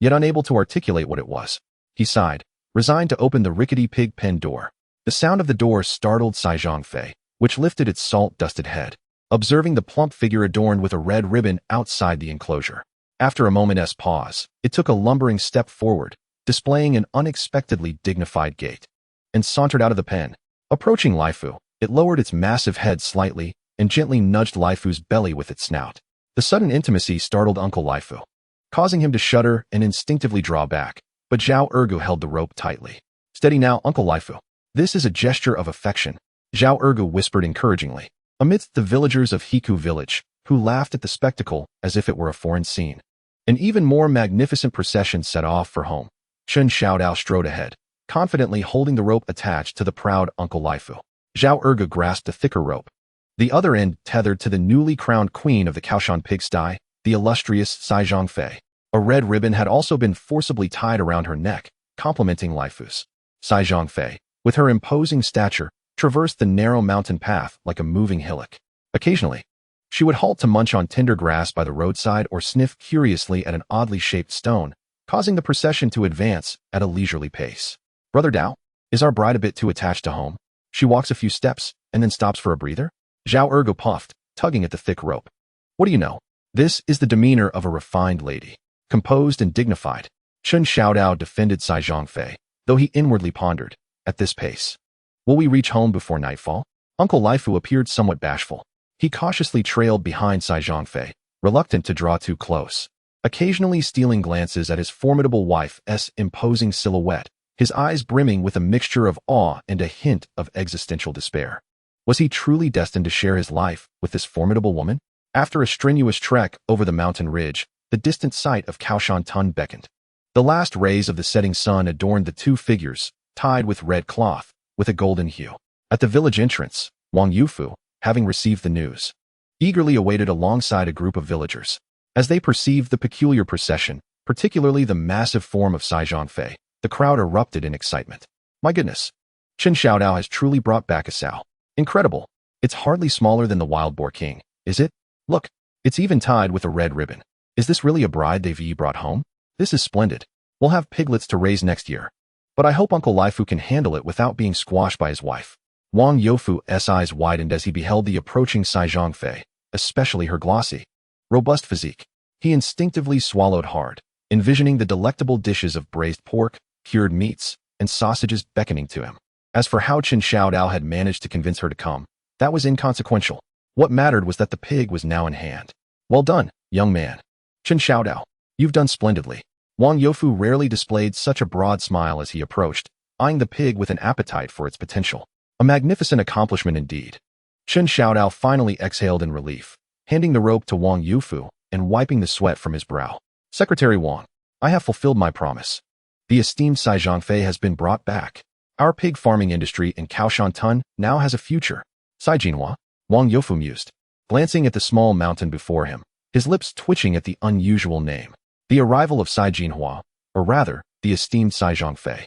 [SPEAKER 2] Yet unable to articulate what it was, he sighed, resigned to open the rickety pig pen door. The sound of the door startled Cai Zhongfei, which lifted its salt-dusted head, observing the plump figure adorned with a red ribbon outside the enclosure. After a moment's pause, it took a lumbering step forward, displaying an unexpectedly dignified gait, and sauntered out of the pen. Approaching Laifu, it lowered its massive head slightly and gently nudged Laifu's belly with its snout. The sudden intimacy startled Uncle Laifu, causing him to shudder and instinctively draw back, but Zhao Ergu held the rope tightly. "Steady now, Uncle Laifu. This is a gesture of affection," Zhao Ergu whispered encouragingly. Amidst the villagers of Hiku village, who laughed at the spectacle as if it were a foreign scene, an even more magnificent procession set off for home. Chen Xiao Dao strode ahead, confidently holding the rope attached to the proud Uncle Laifu. Zhao Ergu grasped a thicker rope, the other end tethered to the newly crowned queen of the Kao Shan pigsty, the illustrious Cai Zhongfei. A red ribbon had also been forcibly tied around her neck, complementing Laifu's. Cai Zhongfei, with her imposing stature, traversed the narrow mountain path like a moving hillock. Occasionally, she would halt to munch on tender grass by the roadside or sniff curiously at an oddly shaped stone, causing the procession to advance at a leisurely pace. "Brother Dao, is our bride a bit too attached to home?" She walks a few steps and then stops for a breather. Zhao Ergu puffed, tugging at the thick rope. "What do you know? This is the demeanor of a refined lady, composed and dignified." Chen Xiao Dao defended Cai Zhongfei, though he inwardly pondered, "At this pace, will we reach home before nightfall?" Uncle Laifu appeared somewhat bashful. He cautiously trailed behind Cai Zhongfei, reluctant to draw too close, occasionally stealing glances at his formidable wife's imposing silhouette, his eyes brimming with a mixture of awe and a hint of existential despair. Was he truly destined to share his life with this formidable woman? After a strenuous trek over the mountain ridge, the distant sight of Kao Shan Tun beckoned. The last rays of the setting sun adorned the two figures, tied with red cloth, with a golden hue. At the village entrance, Wang Yufu, having received the news, eagerly awaited alongside a group of villagers. As they perceived the peculiar procession, particularly the massive form of Cai Zhongfei, the crowd erupted in excitement. "My goodness! Chen Xiao Dao has truly brought back a sow. Incredible! It's hardly smaller than the wild boar king, is it? Look, it's even tied with a red ribbon. Is this really a bride they've brought home? This is splendid. We'll have piglets to raise next year. But I hope Uncle Laifu can handle it without being squashed by his wife." Wang Youfu's eyes widened as he beheld the approaching Cai Zhongfei, especially her glossy, robust physique. He instinctively swallowed hard, envisioning the delectable dishes of braised pork, cured meats, and sausages beckoning to him. As for how Chen Xiao Dao had managed to convince her to come, that was inconsequential. What mattered was that the pig was now in hand. "Well done, young man. Chen Xiao Dao, you've done splendidly." Wang Youfu rarely displayed such a broad smile as he approached, eyeing the pig with an appetite for its potential. A magnificent accomplishment indeed. Chen Xiao Dao finally exhaled in relief, handing the rope to Wang Youfu and wiping the sweat from his brow. "Secretary Wang, I have fulfilled my promise. The esteemed Cai Zhongfei has been brought back. Our pig farming industry in Kao Shan Tun now has a future." "Cai Jinhua," Wang Youfu mused, glancing at the small mountain before him, his lips twitching at the unusual name. The arrival of Cai Jinhua, or rather, the esteemed Cai Zhongfei,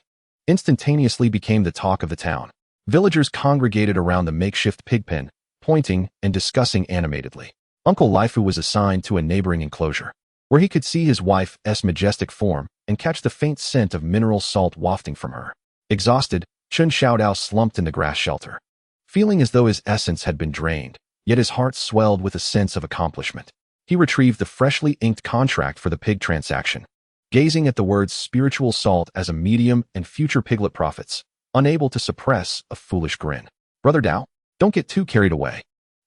[SPEAKER 2] instantaneously became the talk of the town. Villagers congregated around the makeshift pig pen, pointing and discussing animatedly. Uncle Laifu was assigned to a neighboring enclosure, where he could see his wife's majestic form and catch the faint scent of mineral salt wafting from her. Exhausted, Chen Xiao Dao slumped in the grass shelter, feeling as though his essence had been drained, yet his heart swelled with a sense of accomplishment. He retrieved the freshly inked contract for the pig transaction, gazing at the words spiritual salt as a medium and future piglet profits, unable to suppress a foolish grin. "Brother Dao, don't get too carried away."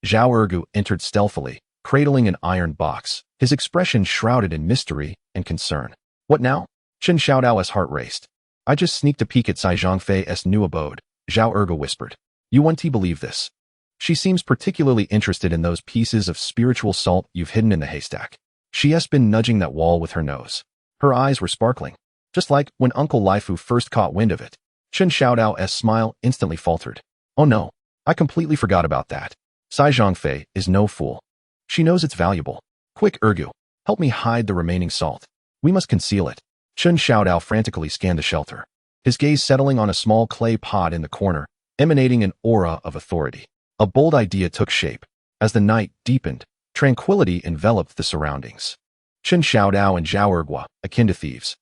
[SPEAKER 2] Zhao Ergu entered stealthily, cradling an iron box, his expression shrouded in mystery and concern. "What now?" Chen Xiao Dao's heart raced. "I just sneaked a peek at Cai Zhongfei's new abode," Zhao Ergu whispered. "You won't believe this. She seems particularly interested in those pieces of spiritual salt you've hidden in the haystack. She has been nudging that wall with her nose." Her eyes were sparkling, just like when Uncle Laifu first caught wind of it. Chen Xiao Dao's smile instantly faltered. "Oh no, I completely forgot about that. Cai Zhongfei is no fool. She knows it's valuable. Quick, Ergu, help me hide the remaining salt. We must conceal it." Chen Xiao Dao frantically scanned the shelter, his gaze settling on a small clay pot in the corner, emanating an aura of authority. A bold idea took shape. As the night deepened, tranquility enveloped the surroundings. Chen Xiao Dao and Zhao Ergu, akin to thieves,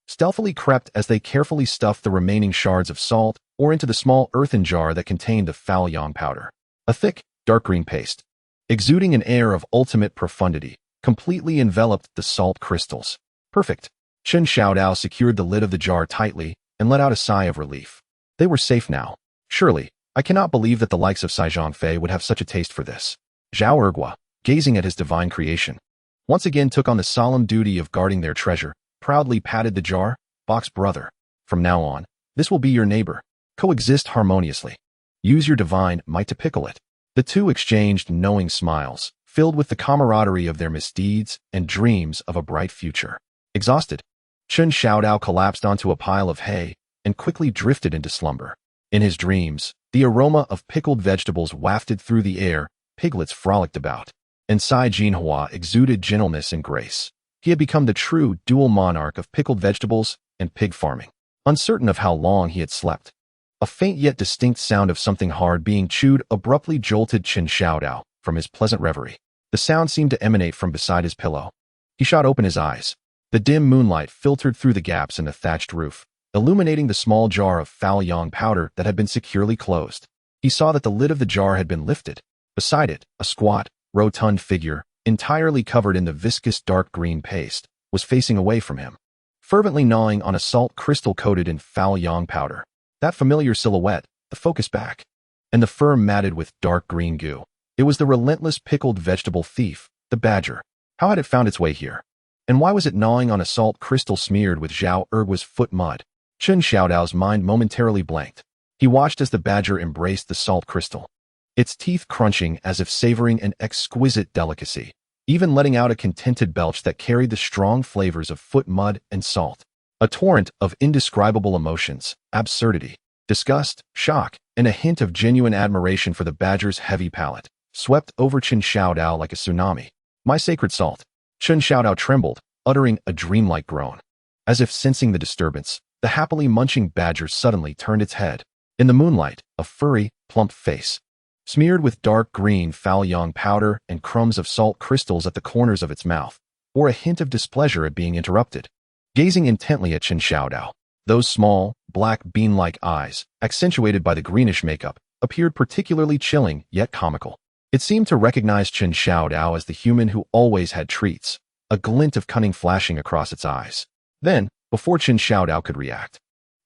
[SPEAKER 2] stealthily crept as they carefully stuffed the remaining shards of salt or into the small earthen jar that contained the foul yang powder. A thick, dark green paste, exuding an air of ultimate profundity, completely enveloped the salt crystals. "Perfect. Chen Xiao Dao secured the lid of the jar tightly and let out a sigh of relief. They were safe now. Surely, I cannot believe that the likes of Cai Zhongfei would have such a taste for this. Zhao Ergua, gazing at his divine creation, once again took on the solemn duty of guarding their treasure, proudly patted the jar. Box brother, from now on, this will be your neighbor. Coexist harmoniously. Use your divine might to pickle it. The two exchanged knowing smiles, filled with the camaraderie of their misdeeds and dreams of a bright future. Exhausted, Chen Xiao Dao collapsed onto a pile of hay and quickly drifted into slumber. In his dreams, the aroma of pickled vegetables wafted through the air, piglets frolicked about, and Cai Jinhua exuded gentleness and grace. He had become the true dual monarch of pickled vegetables and pig farming. Uncertain of how long he had slept, a faint yet distinct sound of something hard being chewed abruptly jolted Chen Xiao Dao from his pleasant reverie. The sound seemed to emanate from beside his pillow. He shot open his eyes. The dim moonlight filtered through the gaps in the thatched roof, illuminating the small jar of foul yang powder that had been securely closed. He saw that the lid of the jar had been lifted. Beside it, a squat, rotund figure, entirely covered in the viscous dark green paste, was facing away from him, fervently gnawing on a salt crystal coated in foul yang powder. That familiar silhouette, the focus back, and the fur matted with dark green goo. It was the relentless pickled vegetable thief, the badger. How had it found its way here? And why was it gnawing on a salt crystal smeared with Zhao Ergua's foot mud? Chen Xiao Dao's mind momentarily blanked. He watched as the badger embraced the salt crystal, its teeth crunching as if savoring an exquisite delicacy, even letting out a contented belch that carried the strong flavors of foot mud and salt. A torrent of indescribable emotions, absurdity, disgust, shock, and a hint of genuine admiration for the badger's heavy palate, swept over Chen Xiao Dao like a tsunami. My sacred salt. Chen Xiao Dao trembled, uttering a dreamlike groan. As if sensing the disturbance, the happily munching badger suddenly turned its head. In the moonlight, a furry, plump face, smeared with dark green foul yang powder and crumbs of salt crystals at the corners of its mouth, bore a hint of displeasure at being interrupted. Gazing intently at Chen Xiao Dao, those small, black bean-like eyes, accentuated by the greenish makeup, appeared particularly chilling yet comical. It seemed to recognize Chen Xiao Dao as the human who always had treats, a glint of cunning flashing across its eyes. Then, before Chen Xiao Dao could react,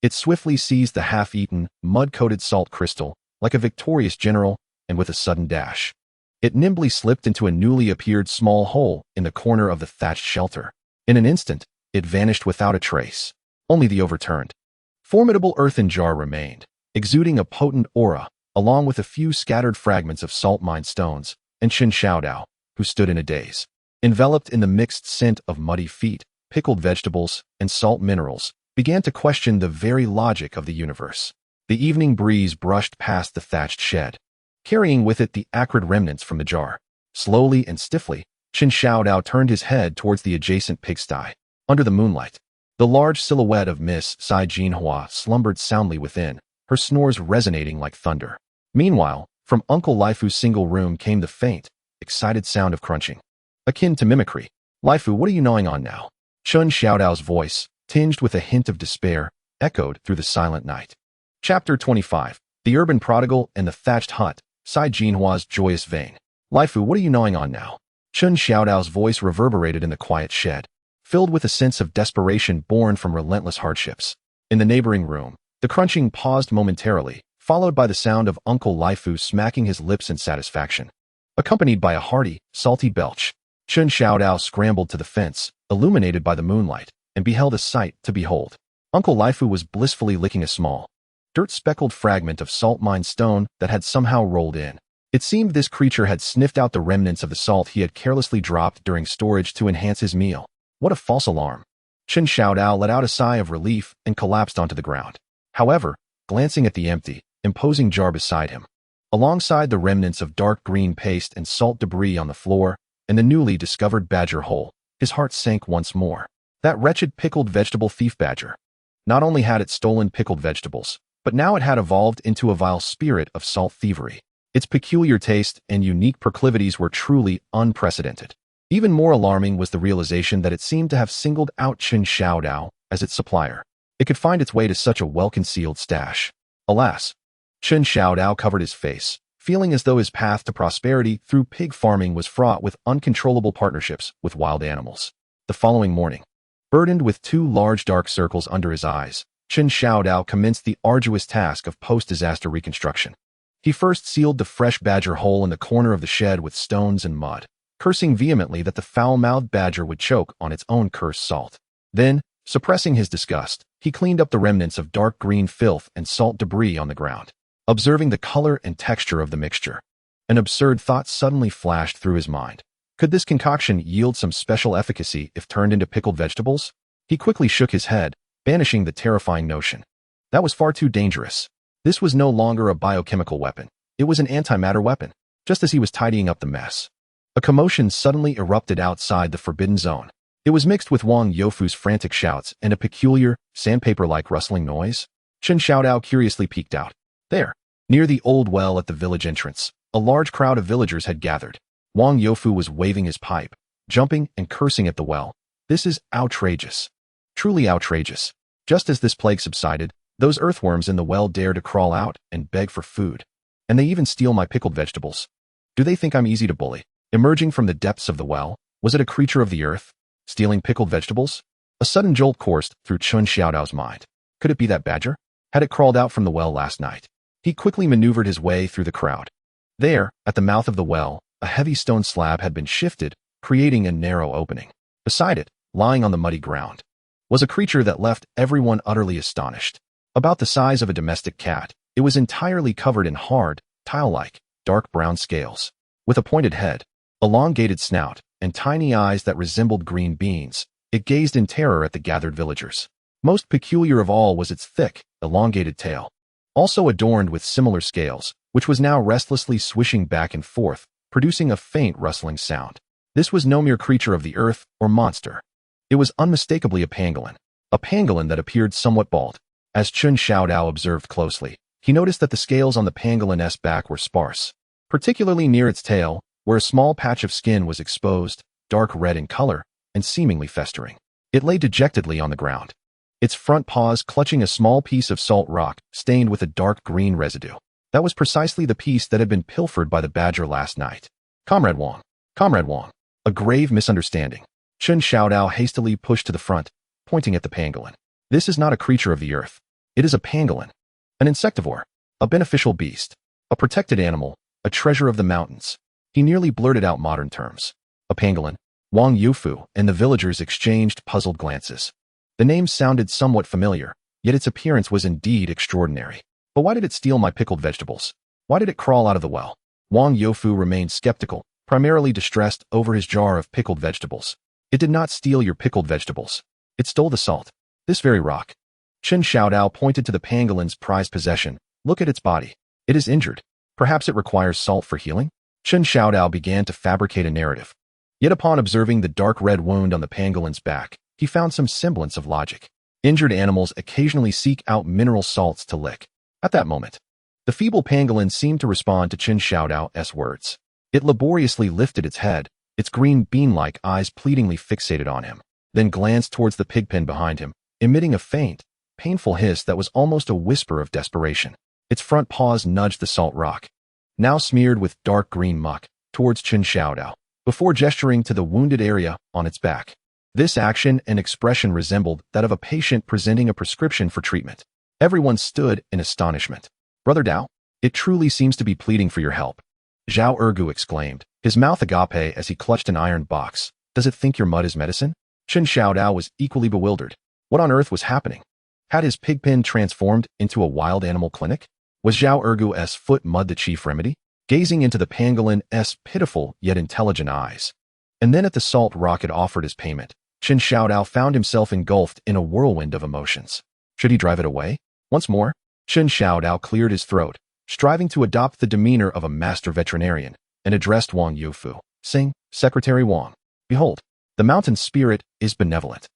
[SPEAKER 2] it swiftly seized the half-eaten, mud-coated salt crystal, like a victorious general, and with a sudden dash, it nimbly slipped into a newly appeared small hole in the corner of the thatched shelter. In an instant, it vanished without a trace. Only the overturned, formidable earthen jar remained, exuding a potent aura, along with a few scattered fragments of salt mine stones, and Chen Xiao Dao, who stood in a daze, enveloped in the mixed scent of muddy feet, pickled vegetables, and salt minerals, began to question the very logic of the universe. The evening breeze brushed past the thatched shed, carrying with it the acrid remnants from the jar. Slowly and stiffly, Chen Xiao Dao turned his head towards the adjacent pigsty. Under the moonlight, the large silhouette of Miss Cai Jinhua slumbered soundly within, her snores resonating like thunder. Meanwhile, from Uncle Laifu's single room came the faint, excited sound of crunching, akin to mimicry. Laifu, what are you gnawing on now? Chen Xiao Dao's voice, tinged with a hint of despair, echoed through the silent night. Chapter 25. The Urban Prodigal and the Thatched Hut, Cai Jinhua's joyous vein. Laifu, what are you gnawing on now? Chen Xiao Dao's voice reverberated in the quiet shed, filled with a sense of desperation born from relentless hardships. In the neighboring room, the crunching paused momentarily, followed by the sound of Uncle Laifu smacking his lips in satisfaction, accompanied by a hearty, salty belch. Chen Xiao Dao scrambled to the fence, illuminated by the moonlight, and beheld a sight to behold. Uncle Laifu was blissfully licking a small, dirt-speckled fragment of salt mine stone that had somehow rolled in. It seemed this creature had sniffed out the remnants of the salt he had carelessly dropped during storage to enhance his meal. What a false alarm. Chen Xiao Dao let out a sigh of relief and collapsed onto the ground. However, glancing at the empty, imposing jar beside him, alongside the remnants of dark green paste and salt debris on the floor, and the newly discovered badger hole, his heart sank once more. That wretched pickled vegetable thief badger. Not only had it stolen pickled vegetables, but now it had evolved into a vile spirit of salt thievery. Its peculiar taste and unique proclivities were truly unprecedented. Even more alarming was the realization that it seemed to have singled out Chen Xiao Dao as its supplier. It could find its way to such a well-concealed stash. Alas, Chen Xiao Dao covered his face, feeling as though his path to prosperity through pig farming was fraught with uncontrollable partnerships with wild animals. The following morning, Burdened with two large dark circles under his eyes, Chen Xiao Dao commenced the arduous task of post-disaster reconstruction. He first sealed the fresh badger hole in the corner of the shed with stones and mud, cursing vehemently that the foul-mouthed badger would choke on its own cursed salt. Then, suppressing his disgust, he cleaned up the remnants of dark green filth and salt debris on the ground. Observing the color and texture of the mixture, an absurd thought suddenly flashed through his mind. Could this concoction yield some special efficacy if turned into pickled vegetables? He quickly shook his head, banishing the terrifying notion. That was far too dangerous. This was no longer a biochemical weapon. It was an antimatter weapon. Just as he was tidying up the mess, a commotion suddenly erupted outside the forbidden zone. It was mixed with Wang Youfu's frantic shouts and a peculiar, sandpaper-like rustling noise. Chen Xiao Dao curiously peeked out. There, near the old well at the village entrance, a large crowd of villagers had gathered. Wang Youfu was waving his pipe, jumping and cursing at the well. This is outrageous. Truly outrageous. Just as this plague subsided, those earthworms in the well dare to crawl out and beg for food. And they even steal my pickled vegetables. Do they think I'm easy to bully? Emerging from the depths of the well, was it a creature of the earth, stealing pickled vegetables? A sudden jolt coursed through Chen Xiao Dao's mind. Could it be that badger? Had it crawled out from the well last night? He quickly maneuvered his way through the crowd. There, at the mouth of the well, a heavy stone slab had been shifted, creating a narrow opening. Beside it, lying on the muddy ground, was a creature that left everyone utterly astonished. About the size of a domestic cat, it was entirely covered in hard, tile-like, dark brown scales. With a pointed head, elongated snout, and tiny eyes that resembled green beans, it gazed in terror at the gathered villagers. Most peculiar of all was its thick, elongated tail, also adorned with similar scales, which was now restlessly swishing back and forth, producing a faint rustling sound. This was no mere creature of the earth or monster. It was unmistakably a pangolin that appeared somewhat bald. As Chen Xiao Dao observed closely, he noticed that the scales on the pangolin's back were sparse, particularly near its tail, where a small patch of skin was exposed, dark red in color, and seemingly festering. It lay dejectedly on the ground, its front paws clutching a small piece of salt rock stained with a dark green residue. That was precisely the piece that had been pilfered by the badger last night. Comrade Wang. A grave misunderstanding. Chen Xiao Dao hastily pushed to the front, pointing at the pangolin. This is not a creature of the earth. It is a pangolin, an insectivore, a beneficial beast, a protected animal, a treasure of the mountains. He nearly blurted out modern terms. A pangolin. Wang Youfu and the villagers exchanged puzzled glances. The name sounded somewhat familiar, yet its appearance was indeed extraordinary. But why did it steal my pickled vegetables? Why did it crawl out of the well? Wang Youfu remained skeptical, primarily distressed over his jar of pickled vegetables. It did not steal your pickled vegetables. It stole the salt. This very rock. Chen Xiao Dao pointed to the pangolin's prized possession. Look at its body. It is injured. Perhaps it requires salt for healing? Chen Xiao Dao began to fabricate a narrative. Yet upon observing the dark red wound on the pangolin's back, he found some semblance of logic. Injured animals occasionally seek out mineral salts to lick. At that moment, the feeble pangolin seemed to respond to Chen Xiao Dao's words. It laboriously lifted its head, its green bean-like eyes pleadingly fixated on him, then glanced towards the pig pen behind him, emitting a faint, painful hiss that was almost a whisper of desperation. Its front paws nudged the salt rock, now smeared with dark green muck, towards Chen Xiao Dao, before gesturing to the wounded area on its back. This action and expression resembled that of a patient presenting a prescription for treatment. Everyone stood in astonishment. Brother Dao, it truly seems to be pleading for your help. Zhao Ergu exclaimed, his mouth agape as he clutched an iron box. Does it think your mud is medicine? Chen Xiao Dao was equally bewildered. What on earth was happening? Had his pig pen transformed into a wild animal clinic? Was Zhao Ergu's foot mud the chief remedy? Gazing into the pangolin's pitiful yet intelligent eyes, and then at the salt rock it offered as payment, Chen Xiao Dao found himself engulfed in a whirlwind of emotions. Should he drive it away? Once more, Chen Xiao Dao cleared his throat, striving to adopt the demeanor of a master veterinarian, and addressed Wang Youfu, saying, Secretary Wang, behold, the mountain spirit is benevolent.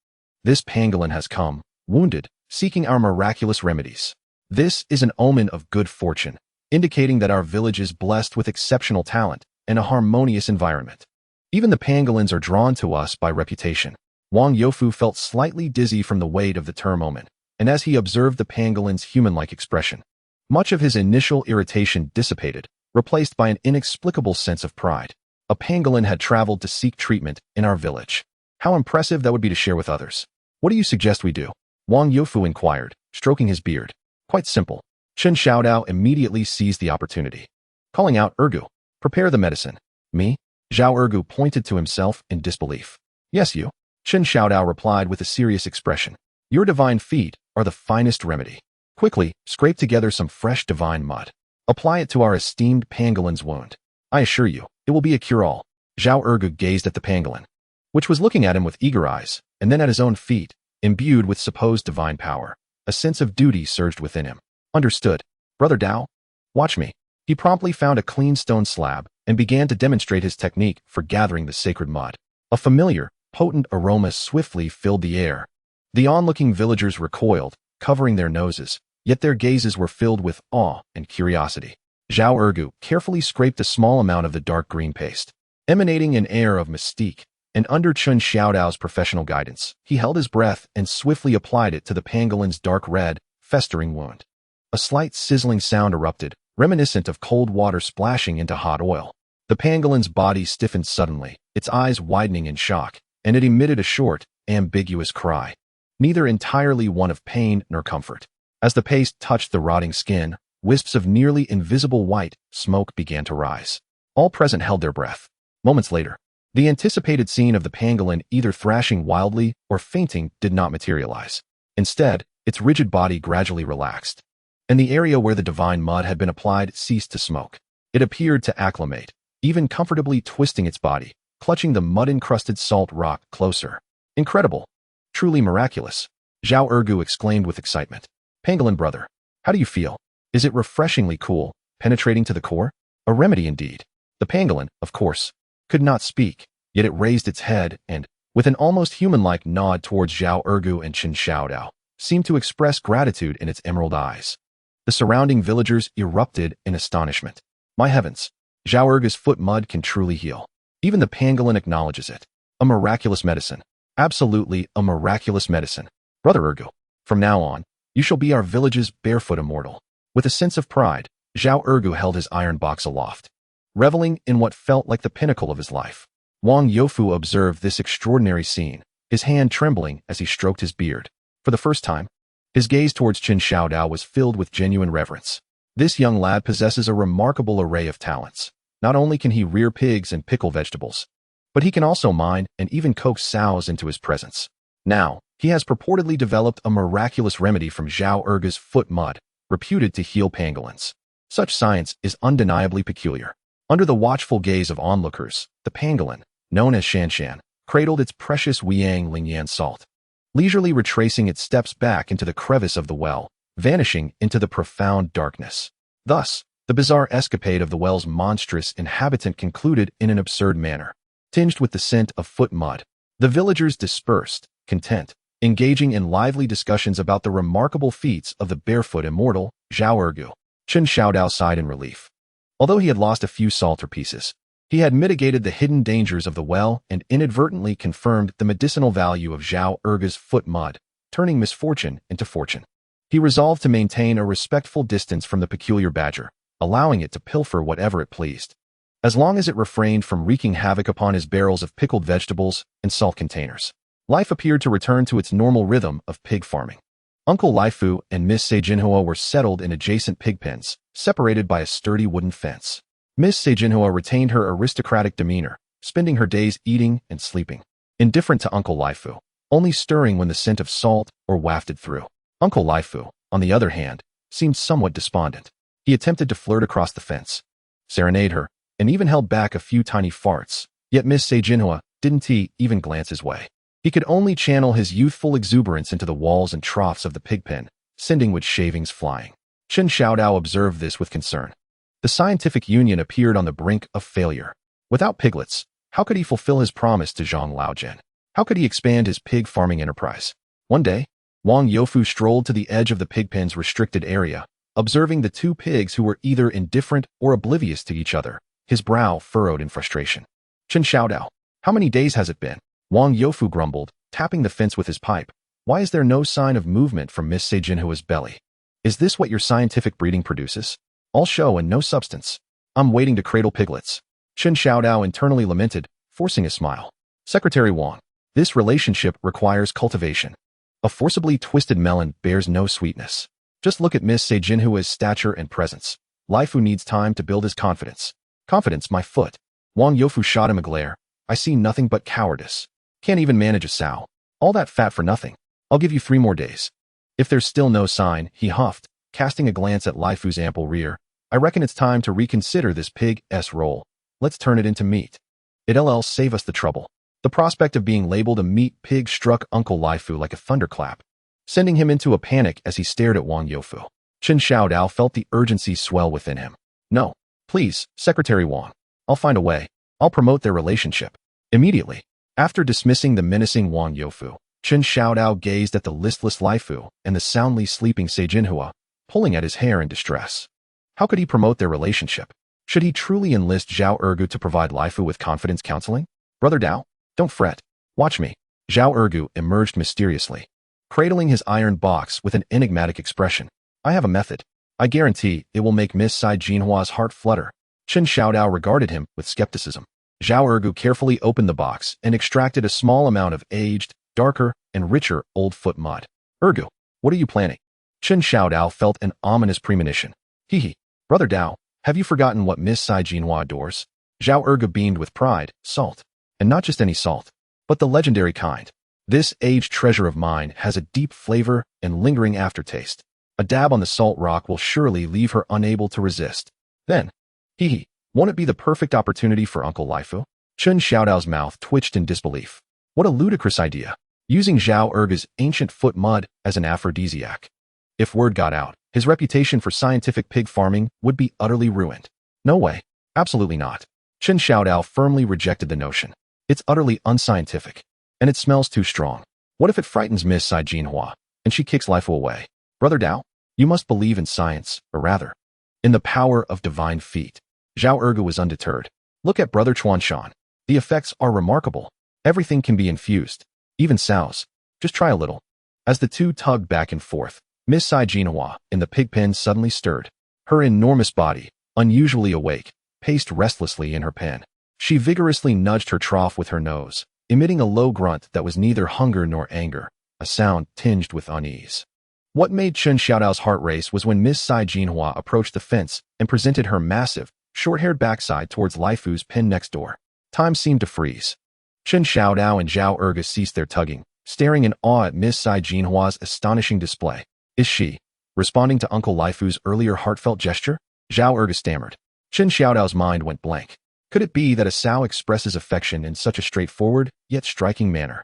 [SPEAKER 2] This pangolin has come, wounded, seeking our miraculous remedies. This is an omen of good fortune, indicating that our village is blessed with exceptional talent and a harmonious environment. Even the pangolins are drawn to us by reputation. Wang Youfu felt slightly dizzy from the weight of the term omen, and as he observed the pangolin's human-like expression, much of his initial irritation dissipated, replaced by an inexplicable sense of pride. A pangolin had traveled to seek treatment in our village. How impressive that would be to share with others. What do you suggest we do? Wang Youfu inquired, stroking his beard. Quite simple. Chen Xiao Dao immediately seized the opportunity. Calling out, Ergu, prepare the medicine. Me? Zhao Ergu pointed to himself in disbelief. Yes, you. Chen Xiao Dao replied with a serious expression. Your divine feet are the finest remedy. Quickly, scrape together some fresh divine mud. Apply it to our esteemed pangolin's wound. I assure you, it will be a cure-all. Zhao Ergu gazed at the pangolin, which was looking at him with eager eyes, and then at his own feet, imbued with supposed divine power. A sense of duty surged within him. Understood. Brother Dao? Watch me. He promptly found a clean stone slab and began to demonstrate his technique for gathering the sacred mud. A familiar, potent aroma swiftly filled the air. The onlooking villagers recoiled, covering their noses, yet their gazes were filled with awe and curiosity. Zhao Ergu carefully scraped a small amount of the dark green paste, emanating an air of mystique, and under Chen Xiao Dao's professional guidance, he held his breath and swiftly applied it to the pangolin's dark red, festering wound. A slight sizzling sound erupted, reminiscent of cold water splashing into hot oil. The pangolin's body stiffened suddenly, its eyes widening in shock, and it emitted a short, ambiguous cry, neither entirely one of pain nor comfort. As the paste touched the rotting skin, wisps of nearly invisible white smoke began to rise. All present held their breath. Moments later, the anticipated scene of the pangolin either thrashing wildly or fainting did not materialize. Instead, its rigid body gradually relaxed, and the area where the divine mud had been applied ceased to smoke. It appeared to acclimate, even comfortably twisting its body, clutching the mud-encrusted salt rock closer. Incredible. Truly miraculous. Zhao Ergu exclaimed with excitement. Pangolin brother, how do you feel? Is it refreshingly cool, penetrating to the core? A remedy indeed. The pangolin, of course, could not speak, yet it raised its head and, with an almost human-like nod towards Zhao Ergu and Chen Xiao Dao, seemed to express gratitude in its emerald eyes. The surrounding villagers erupted in astonishment. My heavens, Zhao Ergu's foot mud can truly heal. Even the pangolin acknowledges it. A miraculous medicine. Absolutely a miraculous medicine. Brother Ergu, from now on, you shall be our village's barefoot immortal. With a sense of pride, Zhao Ergu held his iron box aloft, reveling in what felt like the pinnacle of his life. Wang Youfu observed this extraordinary scene, his hand trembling as he stroked his beard. For the first time, his gaze towards Chen Xiao Dao was filled with genuine reverence. This young lad possesses a remarkable array of talents. Not only can he rear pigs and pickle vegetables, but he can also mine and even coax sows into his presence. Now, he has purportedly developed a miraculous remedy from Zhao Ergu's foot mud, reputed to heal pangolins. Such science is undeniably peculiar. Under the watchful gaze of onlookers, the pangolin, known as Shanshan, cradled its precious Weiyang Lingyan salt, leisurely retracing its steps back into the crevice of the well, vanishing into the profound darkness. Thus, the bizarre escapade of the well's monstrous inhabitant concluded in an absurd manner. Tinged with the scent of foot mud, the villagers dispersed, content, engaging in lively discussions about the remarkable feats of the barefoot immortal, Zhao Ergu. Chen Xiao Dao sighed in relief. Although he had lost a few salter pieces, he had mitigated the hidden dangers of the well and inadvertently confirmed the medicinal value of Zhao Ergu's foot mud, turning misfortune into fortune. He resolved to maintain a respectful distance from the peculiar badger, allowing it to pilfer whatever it pleased, as long as it refrained from wreaking havoc upon his barrels of pickled vegetables and salt containers. Life appeared to return to its normal rhythm of pig farming. Uncle Laifu and Miss Seijinhua were settled in adjacent pig pens, separated by a sturdy wooden fence. Miss Seijinhua retained her aristocratic demeanor, spending her days eating and sleeping, indifferent to Uncle Laifu, only stirring when the scent of salt or wafted through. Uncle Laifu, on the other hand, seemed somewhat despondent. He attempted to flirt across the fence, serenade her, and even held back a few tiny farts, yet Miss Seijinhua didn't even glance his way. He could only channel his youthful exuberance into the walls and troughs of the pig pen, sending wood shavings flying. Chen Xiao Dao observed this with concern. The scientific union appeared on the brink of failure. Without piglets, how could he fulfill his promise to Zhang Laojian? How could he expand his pig farming enterprise? One day, Wang Youfu strolled to the edge of the pig pen's restricted area, observing the two pigs who were either indifferent or oblivious to each other, his brow furrowed in frustration. Chen Xiao Dao, how many days has it been? Wang Youfu grumbled, tapping the fence with his pipe. Why is there no sign of movement from Miss Seijinhua's belly? Is this what your scientific breeding produces? All show and no substance. I'm waiting to cradle piglets. Chen Xiao Dao internally lamented, forcing a smile. Secretary Wang, this relationship requires cultivation. A forcibly twisted melon bears no sweetness. Just look at Miss Jinhua's stature and presence. Laifu needs time to build his confidence. Confidence, my foot. Wang Youfu shot him a glare. I see nothing but cowardice. Can't even manage a sow. All that fat for nothing. I'll give you 3 more days. If there's still no sign, he huffed, casting a glance at Laifu's ample rear. I reckon it's time to reconsider this pig's role. Let's turn it into meat. It'll save us the trouble. The prospect of being labeled a meat pig struck Uncle Laifu like a thunderclap, sending him into a panic as he stared at Wang Youfu. Chen Xiao Dao felt the urgency swell within him. No, please, Secretary Wang. I'll find a way. I'll promote their relationship. Immediately. After dismissing the menacing Wang Youfu, Chen Xiao Dao gazed at the listless Laifu and the soundly sleeping Jinhua, pulling at his hair in distress. How could he promote their relationship? Should he truly enlist Zhao Ergu to provide Laifu with confidence counseling? Brother Dao, don't fret. Watch me. Zhao Ergu emerged mysteriously, cradling his iron box with an enigmatic expression. I have a method. I guarantee it will make Miss Jinhua's heart flutter. Chen Xiao Dao regarded him with skepticism. Zhao Ergu carefully opened the box and extracted a small amount of aged, darker, and richer old foot mud. Ergu, what are you planning? Chen Xiao Dao felt an ominous premonition. Hee. Brother Dao, have you forgotten what Miss Jinhua adores? Zhao Ergu beamed with pride. Salt. And not just any salt, but the legendary kind. This aged treasure of mine has a deep flavor and lingering aftertaste. A dab on the salt rock will surely leave her unable to resist. Then, won't it be the perfect opportunity for Uncle Laifu? Chen Xiaodao's mouth twitched in disbelief. What a ludicrous idea, using Zhao Ergu's ancient foot mud as an aphrodisiac. If word got out, his reputation for scientific pig farming would be utterly ruined. No way. Absolutely not. Chen Xiaodao firmly rejected the notion. It's utterly unscientific, and it smells too strong. What if it frightens Miss Jinhua, and she kicks Laifu away? Brother Dao, you must believe in science, or rather, in the power of divine feet. Zhao Ergu was undeterred. Look at Brother Chuanshan. The effects are remarkable. Everything can be infused, even sows. Just try a little. As the two tugged back and forth, Miss Jinhua, in the pig pen, suddenly stirred. Her enormous body, unusually awake, paced restlessly in her pen. She vigorously nudged her trough with her nose, emitting a low grunt that was neither hunger nor anger, a sound tinged with unease. What made Chen Xiaodao's heart race was when Miss Jinhua approached the fence and presented her massive, short-haired backside towards Laifu's pen next door. Time seemed to freeze. Chen Xiaodao and Zhao Ergu ceased their tugging, staring in awe at Miss Jinhua's astonishing display. Is she responding to Uncle Laifu's earlier heartfelt gesture? Zhao Ergu stammered. Chen Xiaodao's mind went blank. Could it be that a sow expresses affection in such a straightforward, yet striking manner?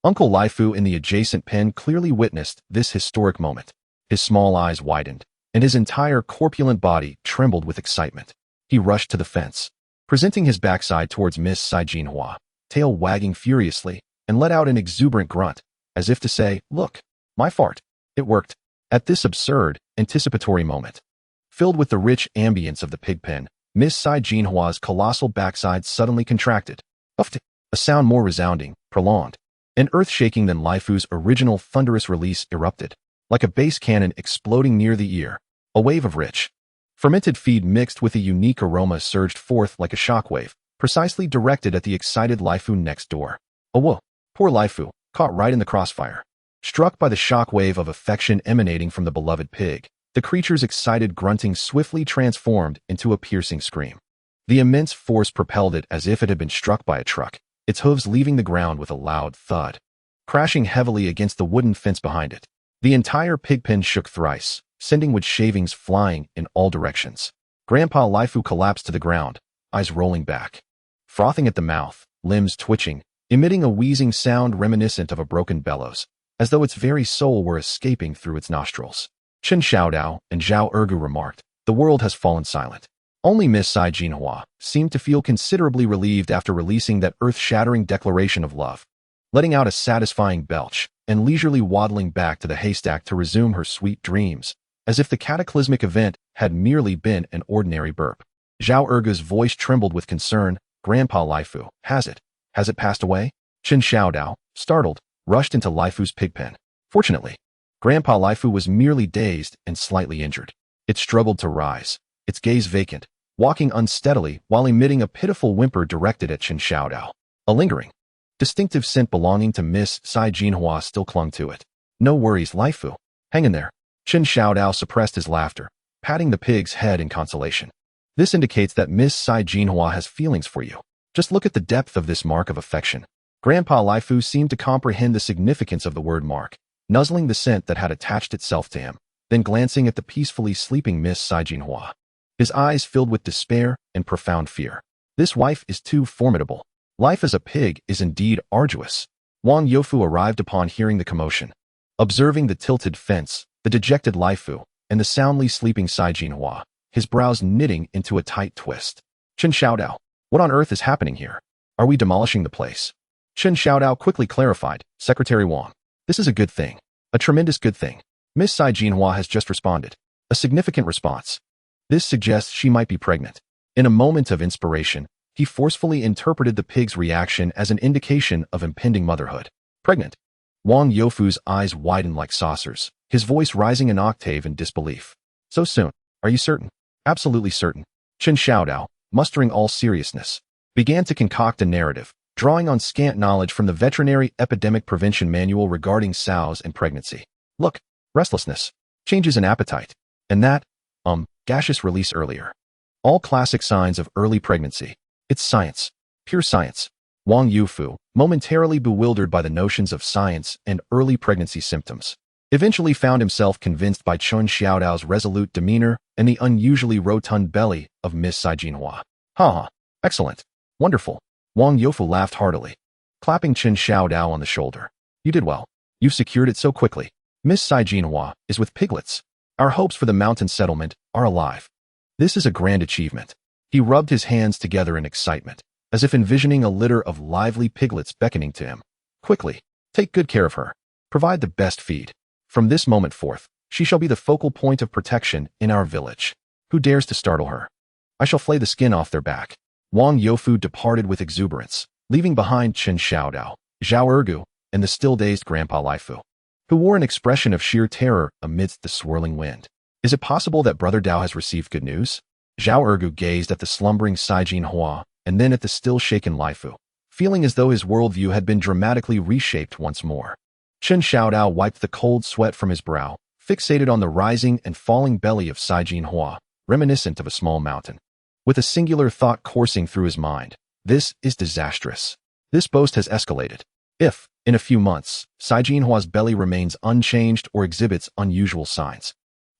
[SPEAKER 2] Uncle Laifu in the adjacent pen clearly witnessed this historic moment. His small eyes widened, and his entire corpulent body trembled with excitement. He rushed to the fence, presenting his backside towards Miss Jinhua, tail wagging furiously, and let out an exuberant grunt, as if to say, look, my fart. It worked. At this absurd, anticipatory moment, filled with the rich ambience of the pig pen, Miss Jinhua's colossal backside suddenly contracted. Uffed, a sound more resounding, prolonged, and earth-shaking than Laifu's original thunderous release erupted. Like a bass cannon exploding near the ear, a wave of rich, fermented feed mixed with a unique aroma surged forth like a shockwave, precisely directed at the excited Laifu next door. Oh whoa, poor Laifu, caught right in the crossfire. Struck by the shockwave of affection emanating from the beloved pig, the creature's excited grunting swiftly transformed into a piercing scream. The immense force propelled it as if it had been struck by a truck, its hooves leaving the ground with a loud thud, crashing heavily against the wooden fence behind it. The entire pig pen shook thrice, sending wood shavings flying in all directions. Grandpa Laifu collapsed to the ground, eyes rolling back, frothing at the mouth, limbs twitching, emitting a wheezing sound reminiscent of a broken bellows, as though its very soul were escaping through its nostrils. Chen Xiaodao and Zhao Ergu remarked, the world has fallen silent. Only Miss Jinhua seemed to feel considerably relieved after releasing that earth-shattering declaration of love, letting out a satisfying belch, and leisurely waddling back to the haystack to resume her sweet dreams, as if the cataclysmic event had merely been an ordinary burp. Zhao Ergu's voice trembled with concern. Grandpa Laifu, has it passed away? Chen Xiaodao, startled, rushed into Laifu's pig pen. Fortunately, Grandpa Laifu was merely dazed and slightly injured. It struggled to rise, its gaze vacant, walking unsteadily while emitting a pitiful whimper directed at Chen Xiaodao. A lingering, distinctive scent belonging to Miss Jinhua still clung to it. No worries, Laifu. Hang in there. Chen Xiao Dao suppressed his laughter, patting the pig's head in consolation. This indicates that Miss Sai Jinhua has feelings for you. Just look at the depth of this mark of affection. Grandpa Laifu seemed to comprehend the significance of the word mark, nuzzling the scent that had attached itself to him, then glancing at the peacefully sleeping Miss Sai Jinhua. His eyes filled with despair and profound fear. This wife is too formidable. Life as a pig is indeed arduous. Wang Youfu arrived upon hearing the commotion. Observing the tilted fence, the dejected Laifu, and the soundly sleeping Sai Jinhua, his brows knitting into a tight twist. Chen Xiao Dao, what on earth is happening here? Are we demolishing the place? Chen Xiao Dao quickly clarified, Secretary Wang. This is a good thing. A tremendous good thing. Miss Sai Jinhua has just responded. A significant response. This suggests she might be pregnant. In a moment of inspiration, he forcefully interpreted the pig's reaction as an indication of impending motherhood. Pregnant. Wang Youfu's eyes widened like saucers, his voice rising an octave in disbelief. So soon? Are you certain? Absolutely certain. Chen Xiao Dao, mustering all seriousness, began to concoct a narrative, drawing on scant knowledge from the Veterinary Epidemic Prevention Manual regarding sows and pregnancy. Look, restlessness, changes in appetite, and that, gaseous release earlier. All classic signs of early pregnancy. It's science. Pure science. Wang Youfu, momentarily bewildered by the notions of science and early pregnancy symptoms, eventually found himself convinced by Chen Xiao Dao's resolute demeanor and the unusually rotund belly of Miss Sai Jinhua. Ha! Excellent. Wonderful. Wang Youfu laughed heartily, clapping Chen Xiao Dao on the shoulder. You did well. You've secured it so quickly. Miss Sai Jinhua is with piglets. Our hopes for the mountain settlement are alive. This is a grand achievement. He rubbed his hands together in excitement, as if envisioning a litter of lively piglets beckoning to him. Quickly, take good care of her. Provide the best feed. From this moment forth, she shall be the focal point of protection in our village. Who dares to startle her? I shall flay the skin off their back. Wang Youfu departed with exuberance, leaving behind Chen Xiao Dao, Zhao Ergu, and the still-dazed Grandpa Laifu, who wore an expression of sheer terror amidst the swirling wind. Is it possible that Brother Dao has received good news? Zhao Ergu gazed at the slumbering Sai Jinhua and then at the still-shaken Laifu, feeling as though his worldview had been dramatically reshaped once more. Chen Xiao Dao wiped the cold sweat from his brow, fixated on the rising and falling belly of Sai Jinhua, reminiscent of a small mountain. With a singular thought coursing through his mind, this is disastrous. This boast has escalated. If, in a few months, Sai Jinhua's belly remains unchanged or exhibits unusual signs,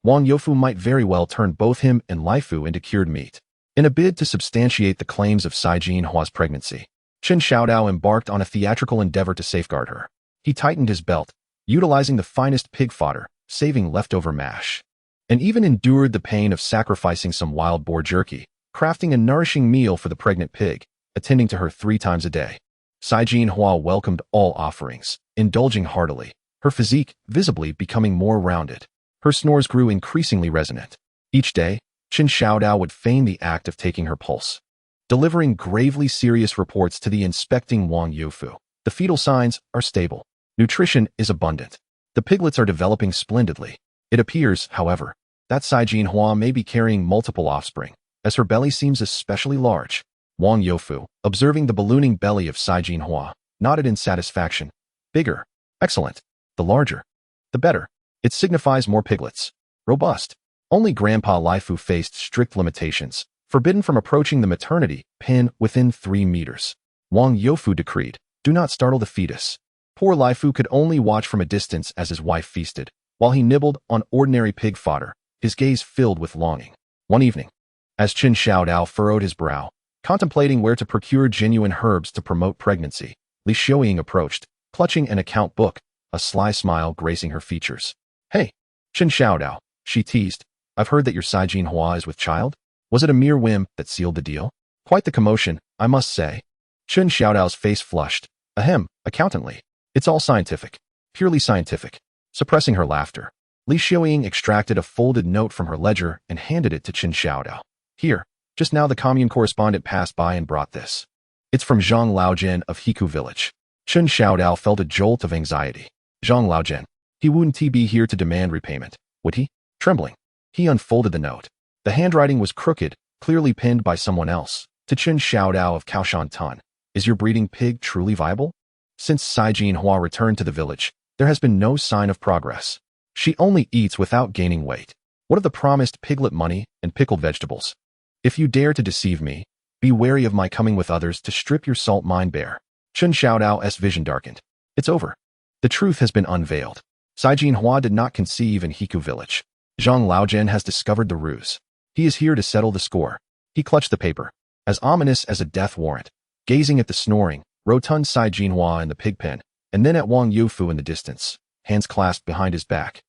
[SPEAKER 2] Wang Youfu might very well turn both him and Laifu into cured meat. In a bid to substantiate the claims of Sai Jinhua's pregnancy, Chen Xiao Dao embarked on a theatrical endeavor to safeguard her. He tightened his belt, utilizing the finest pig fodder, saving leftover mash, and even endured the pain of sacrificing some wild boar jerky, crafting a nourishing meal for the pregnant pig, attending to her 3 times a day. Sai Jinhua welcomed all offerings, indulging heartily, her physique visibly becoming more rounded. Her snores grew increasingly resonant. Each day, Chen Xiao Dao would feign the act of taking her pulse, delivering gravely serious reports to the inspecting Wang Youfu. The fetal signs are stable. Nutrition is abundant. The piglets are developing splendidly. It appears, however, that Sai Jinhua may be carrying multiple offspring, as her belly seems especially large. Wang Youfu, observing the ballooning belly of Sai Jinhua, nodded in satisfaction. Bigger. Excellent. The larger, the better. It signifies more piglets. Robust. Only Grandpa Laifu faced strict limitations, forbidden from approaching the maternity pen within 3 meters. Wang Youfu decreed, do not startle the fetus. Poor Laifu could only watch from a distance as his wife feasted, while he nibbled on ordinary pig fodder, his gaze filled with longing. One evening, as Chen Xiao Dao furrowed his brow, contemplating where to procure genuine herbs to promote pregnancy, Li Xiaoying approached, clutching an account book, a sly smile gracing her features. Hey, Chen Xiao Dao, she teased, I've heard that your Sai Jinhua is with child. Was it a mere whim that sealed the deal? Quite the commotion, I must say. Chen Xiao Dao's face flushed. Ahem, accountantly. It's all scientific. Purely scientific. Suppressing her laughter, Li Xiaoying extracted a folded note from her ledger and handed it to Chen Xiao Dao. Here, just now the commune correspondent passed by and brought this. It's from Zhang Laojian of Hiku village. Chen Xiao Dao felt a jolt of anxiety. Zhang Laojian. He wouldn't be here to demand repayment, would he? Trembling, he unfolded the note. The handwriting was crooked, clearly penned by someone else. To Chen Xiao Dao of Kao Shan Tun. Is your breeding pig truly viable? Since Sai Jinhua returned to the village, There has been no sign of progress. She only eats without gaining weight. What of the promised piglet money and pickled vegetables? If you dare to deceive me, be wary of my coming with others to strip your salt mine bare. Chen Xiao Dao's vision darkened. It's over. The truth has been unveiled. Cai Jinhua did not conceive in Hiku village. Zhang Laojian has discovered the ruse. He is here to settle the score. He clutched the paper, as ominous as a death warrant, gazing at the snoring, rotund Cai Jinhua in the pig pen, and then at Wang Yufu in the distance, hands clasped behind his back.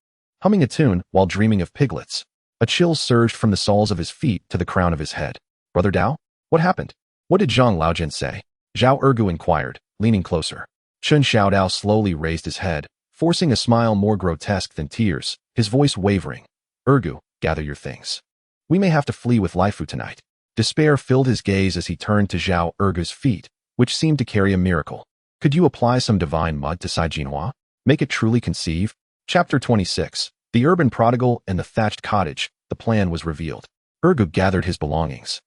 [SPEAKER 2] Humming a tune while dreaming of piglets, a chill surged from the soles of his feet to the crown of his head. Brother Dao? What happened? What did Zhang Laojian say? Zhao Ergu inquired, leaning closer. Chen Xiao Dao slowly raised his head, forcing a smile more grotesque than tears, his voice wavering. Ergu, gather your things. We may have to flee with Laifu tonight. Despair filled his gaze as he turned to Zhao Ergu's feet, which seemed to carry a miracle. Could you apply some divine mud to Cai Jinhua? Make it truly conceive? Chapter 26. The urban prodigal and the thatched cottage. The plan was revealed. Ergu gathered his belongings.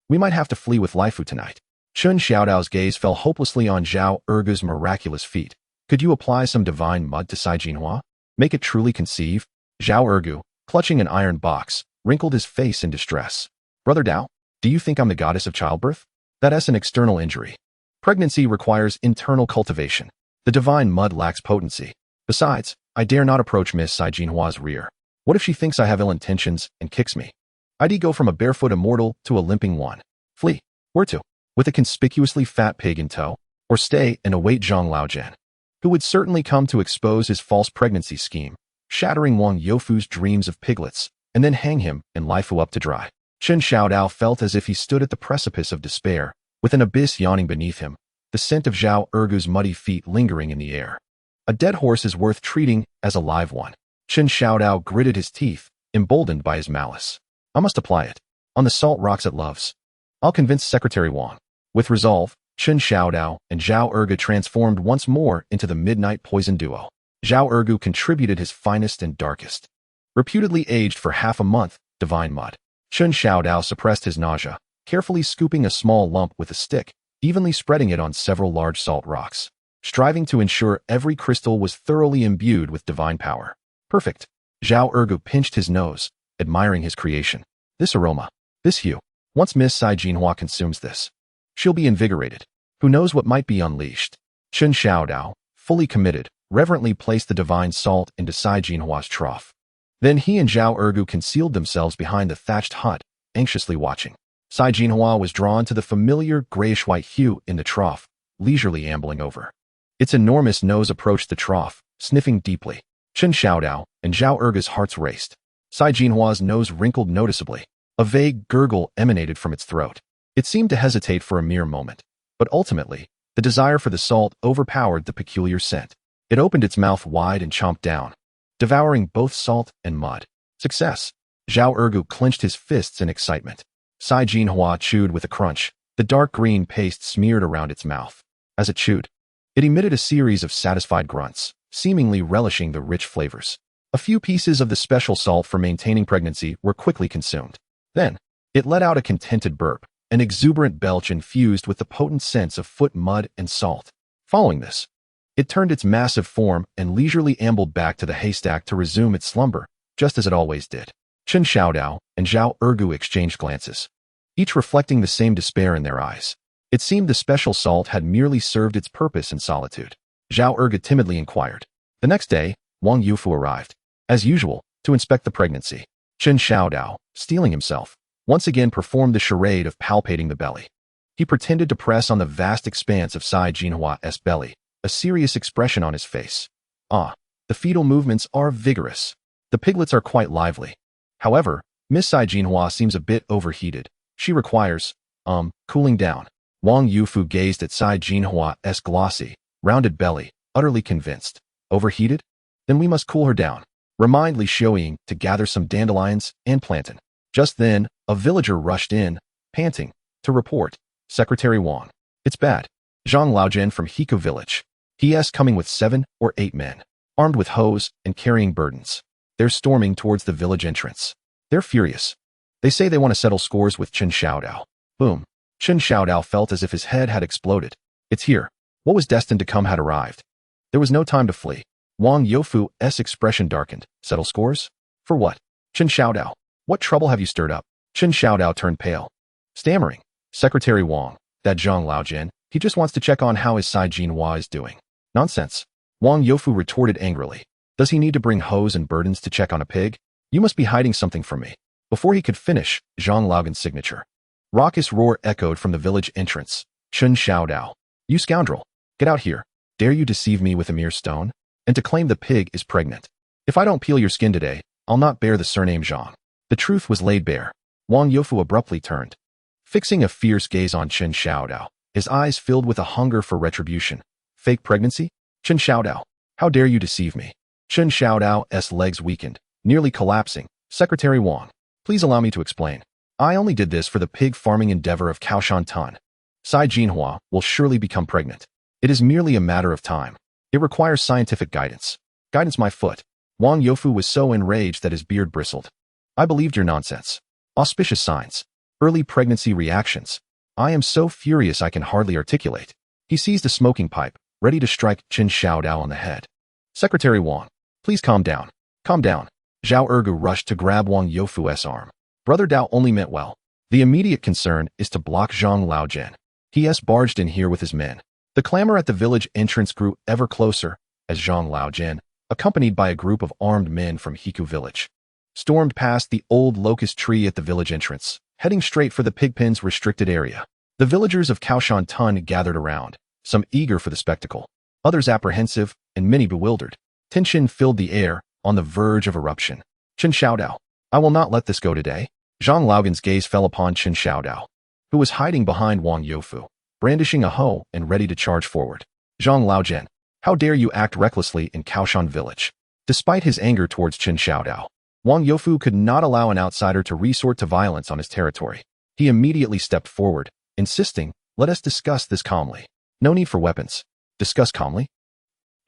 [SPEAKER 2] We might have to flee with Laifu tonight. Chen Xiaodao's gaze fell hopelessly on Zhao Ergu's miraculous feat. Could you apply some divine mud to Cai Jinhua? Make it truly conceive? Zhao Ergu, clutching an iron box, wrinkled his face in distress. Brother Dao, do you think I'm the goddess of childbirth? That's an external injury. Pregnancy requires internal cultivation. The divine mud lacks potency. Besides, I dare not approach Miss Cai Jinhua's rear. What if she thinks I have ill intentions and kicks me? I'd go from a barefoot immortal to a limping one. Flee. Where to? With a conspicuously fat pig in tow? Or stay and await Zhang Laojian, who would certainly come to expose his false pregnancy scheme, shattering Wang Youfu's dreams of piglets, and then hang him and Laifu up to dry. Chen Xiao Dao felt as if he stood at the precipice of despair, with an abyss yawning beneath him, the scent of Zhao Ergu's muddy feet lingering in the air. A dead horse is worth treating as a live one. Chen Xiao Dao gritted his teeth, emboldened by his malice. I must apply it. On the salt rocks it loves. I'll convince Secretary Wang. With resolve, Chen Xiao Dao and Zhao Ergu transformed once more into the midnight poison duo. Zhao Ergu contributed his finest and darkest. Reputedly aged for half a month, divine mud. Chen Xiao Dao suppressed his nausea, carefully scooping a small lump with a stick, evenly spreading it on several large salt rocks, striving to ensure every crystal was thoroughly imbued with divine power. Perfect. Zhao Ergu pinched his nose, admiring his creation. This aroma, this hue. Once Miss Cai Jinhua consumes this, she'll be invigorated. Who knows what might be unleashed? Chen Xiao Dao, fully committed, reverently placed the divine salt into Cai Jinhua's trough. Then he and Zhao Ergu concealed themselves behind the thatched hut, anxiously watching. Cai Jinhua was drawn to the familiar grayish-white hue in the trough, leisurely ambling over. Its enormous nose approached the trough, sniffing deeply. Chen Xiao Dao and Zhao Ergu's hearts raced. Cai Jinhua's nose wrinkled noticeably. A vague gurgle emanated from its throat. It seemed to hesitate for a mere moment, but ultimately, the desire for the salt overpowered the peculiar scent. It opened its mouth wide and chomped down, devouring both salt and mud. Success! Zhao Ergu clenched his fists in excitement. Cai Jinhua chewed with a crunch, the dark green paste smeared around its mouth. As it chewed, it emitted a series of satisfied grunts, seemingly relishing the rich flavors. A few pieces of the special salt for maintaining pregnancy were quickly consumed. Then, it let out a contented burp, an exuberant belch infused with the potent scents of foot mud and salt. Following this, it turned its massive form and leisurely ambled back to the haystack to resume its slumber, just as it always did. Chen Xiao Dao and Zhao Ergu exchanged glances, each reflecting the same despair in their eyes. It seemed the special salt had merely served its purpose in solitude. Zhao Ergu timidly inquired. The next day, Wang Yufu arrived, as usual, to inspect the pregnancy. Chen Xiao Dao, steeling himself, once again performed the charade of palpating the belly. He pretended to press on the vast expanse of Cai Jinhua's belly, a serious expression on his face. Ah, the fetal movements are vigorous. The piglets are quite lively. However, Miss Cai Jinhua seems a bit overheated. She requires, cooling down. Wang Yufu gazed at Cai Jinhua's glossy, rounded belly, utterly convinced. Overheated? Then we must cool her down. Remind Li Xiuying to gather some dandelions and plantain. Just then, a villager rushed in, panting, to report. Secretary Wang. It's bad. Zhang Laojian from Hiku village. He.S. coming with 7 or 8 men, armed with hoes and carrying burdens. They're storming towards the village entrance. They're furious. They say they want to settle scores with Chen Xiao Dao. Boom. Chen Xiao Dao felt as if his head had exploded. It's here. What was destined to come had arrived. There was no time to flee. Wang Youfu's expression darkened. Settle scores? For what? Chen Xiao Dao. What trouble have you stirred up? Chen Xiao Dao turned pale. Stammering. Secretary Wang, that Zhang Laojian, he just wants to check on how his hygiene is doing. Nonsense. Wang Youfu retorted angrily. Does he need to bring hoes and burdens to check on a pig? You must be hiding something from me. Before he could finish, Zhang Laogan's signature. Raucous roar echoed from the village entrance. Chen Xiao Dao. You scoundrel. Get out here. Dare you deceive me with a mere stone? And to claim the pig is pregnant. If I don't peel your skin today, I'll not bear the surname Zhang. The truth was laid bare. Wang Youfu abruptly turned. Fixing a fierce gaze on Chen Xiao Dao, his eyes filled with a hunger for retribution. Fake pregnancy? Chen Xiao Dao. How dare you deceive me? Chen Xiao Dao's legs weakened, nearly collapsing. Secretary Wang, please allow me to explain. I only did this for the pig farming endeavor of Kao Shan Tun. Sai Jinhua will surely become pregnant. It is merely a matter of time. It requires scientific guidance. Guidance my foot. Wang Youfu was so enraged that his beard bristled. I believed your nonsense. Auspicious signs. Early pregnancy reactions. I am so furious I can hardly articulate. He seized a smoking pipe, ready to strike Chen Xiao Dao on the head. Secretary Wang, please calm down. Calm down. Zhao Ergu rushed to grab Wang Youfu's arm. Brother Dao only meant well. The immediate concern is to block Zhang Laojian. He barged in here with his men. The clamor at the village entrance grew ever closer as Zhang Laojian, accompanied by a group of armed men from Hiku village, stormed past the old locust tree at the village entrance, heading straight for the pigpen's restricted area. The villagers of Kao Shan Tun gathered around, some eager for the spectacle, others apprehensive, and many bewildered. Tension filled the air, on the verge of eruption. Chen Xiao Dao, I will not let this go today. Zhang Laogan's gaze fell upon Chen Xiao Dao, who was hiding behind Wang Youfu, brandishing a hoe and ready to charge forward. Zhang Laojian, how dare you act recklessly in Kaoshan village? Despite his anger towards Chen Xiao Dao, Wang Youfu could not allow an outsider to resort to violence on his territory. He immediately stepped forward, insisting, let us discuss this calmly. No need for weapons. Discuss calmly?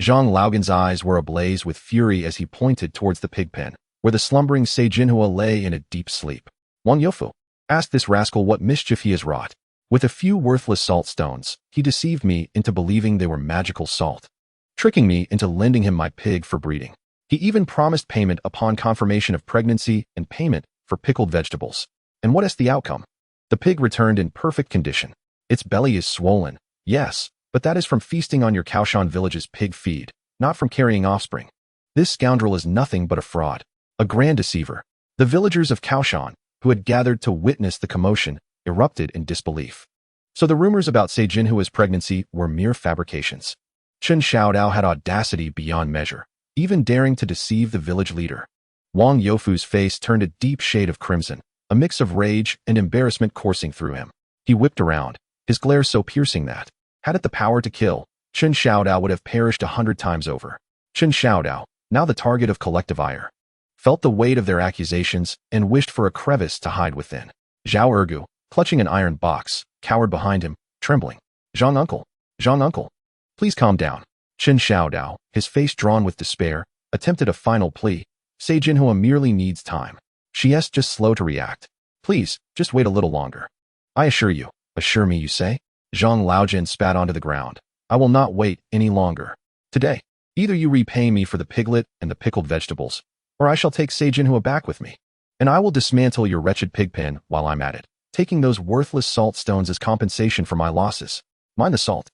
[SPEAKER 2] Zhang Laogan's eyes were ablaze with fury as he pointed towards the pigpen, where the slumbering Sei Jinhua lay in a deep sleep. Wang Youfu, ask this rascal what mischief he has wrought. With a few worthless salt stones, he deceived me into believing they were magical salt, tricking me into lending him my pig for breeding. He even promised payment upon confirmation of pregnancy and payment for pickled vegetables. And what is the outcome? The pig returned in perfect condition. Its belly is swollen, yes, but that is from feasting on your Kaoshan village's pig feed, not from carrying offspring. This scoundrel is nothing but a fraud, a grand deceiver. The villagers of Kaoshan, who had gathered to witness the commotion, erupted in disbelief. So the rumors about Sei Jinhua's pregnancy were mere fabrications. Chen Xiao Dao had audacity beyond measure, even daring to deceive the village leader. Wang Youfu's face turned a deep shade of crimson, a mix of rage and embarrassment coursing through him. He whipped around, his glare so piercing that, had it the power to kill, Chen Xiao Dao would have perished 100 times over. Chen Xiao Dao, now the target of collective ire, felt the weight of their accusations and wished for a crevice to hide within. Zhao Ergu, clutching an iron box, cowered behind him, trembling. Zhang uncle, please calm down. Chen Xiao Dao, his face drawn with despair, attempted a final plea. Sei Jinhua merely needs time. She is just slow to react. Please, just wait a little longer. I assure you. Assure me, you say? Zhang Laojian spat onto the ground. I will not wait any longer. Today, either you repay me for the piglet and the pickled vegetables, or I shall take Sei Jinhua back with me, and I will dismantle your wretched pigpen while I'm at it, taking those worthless salt stones as compensation for my losses. Mind the salt.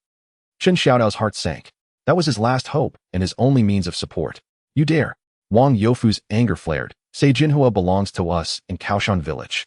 [SPEAKER 2] Chen Xiaodao's heart sank. That was his last hope and his only means of support. You dare. Wang Youfu's anger flared. Sei Jinhua belongs to us in Kaoshan village.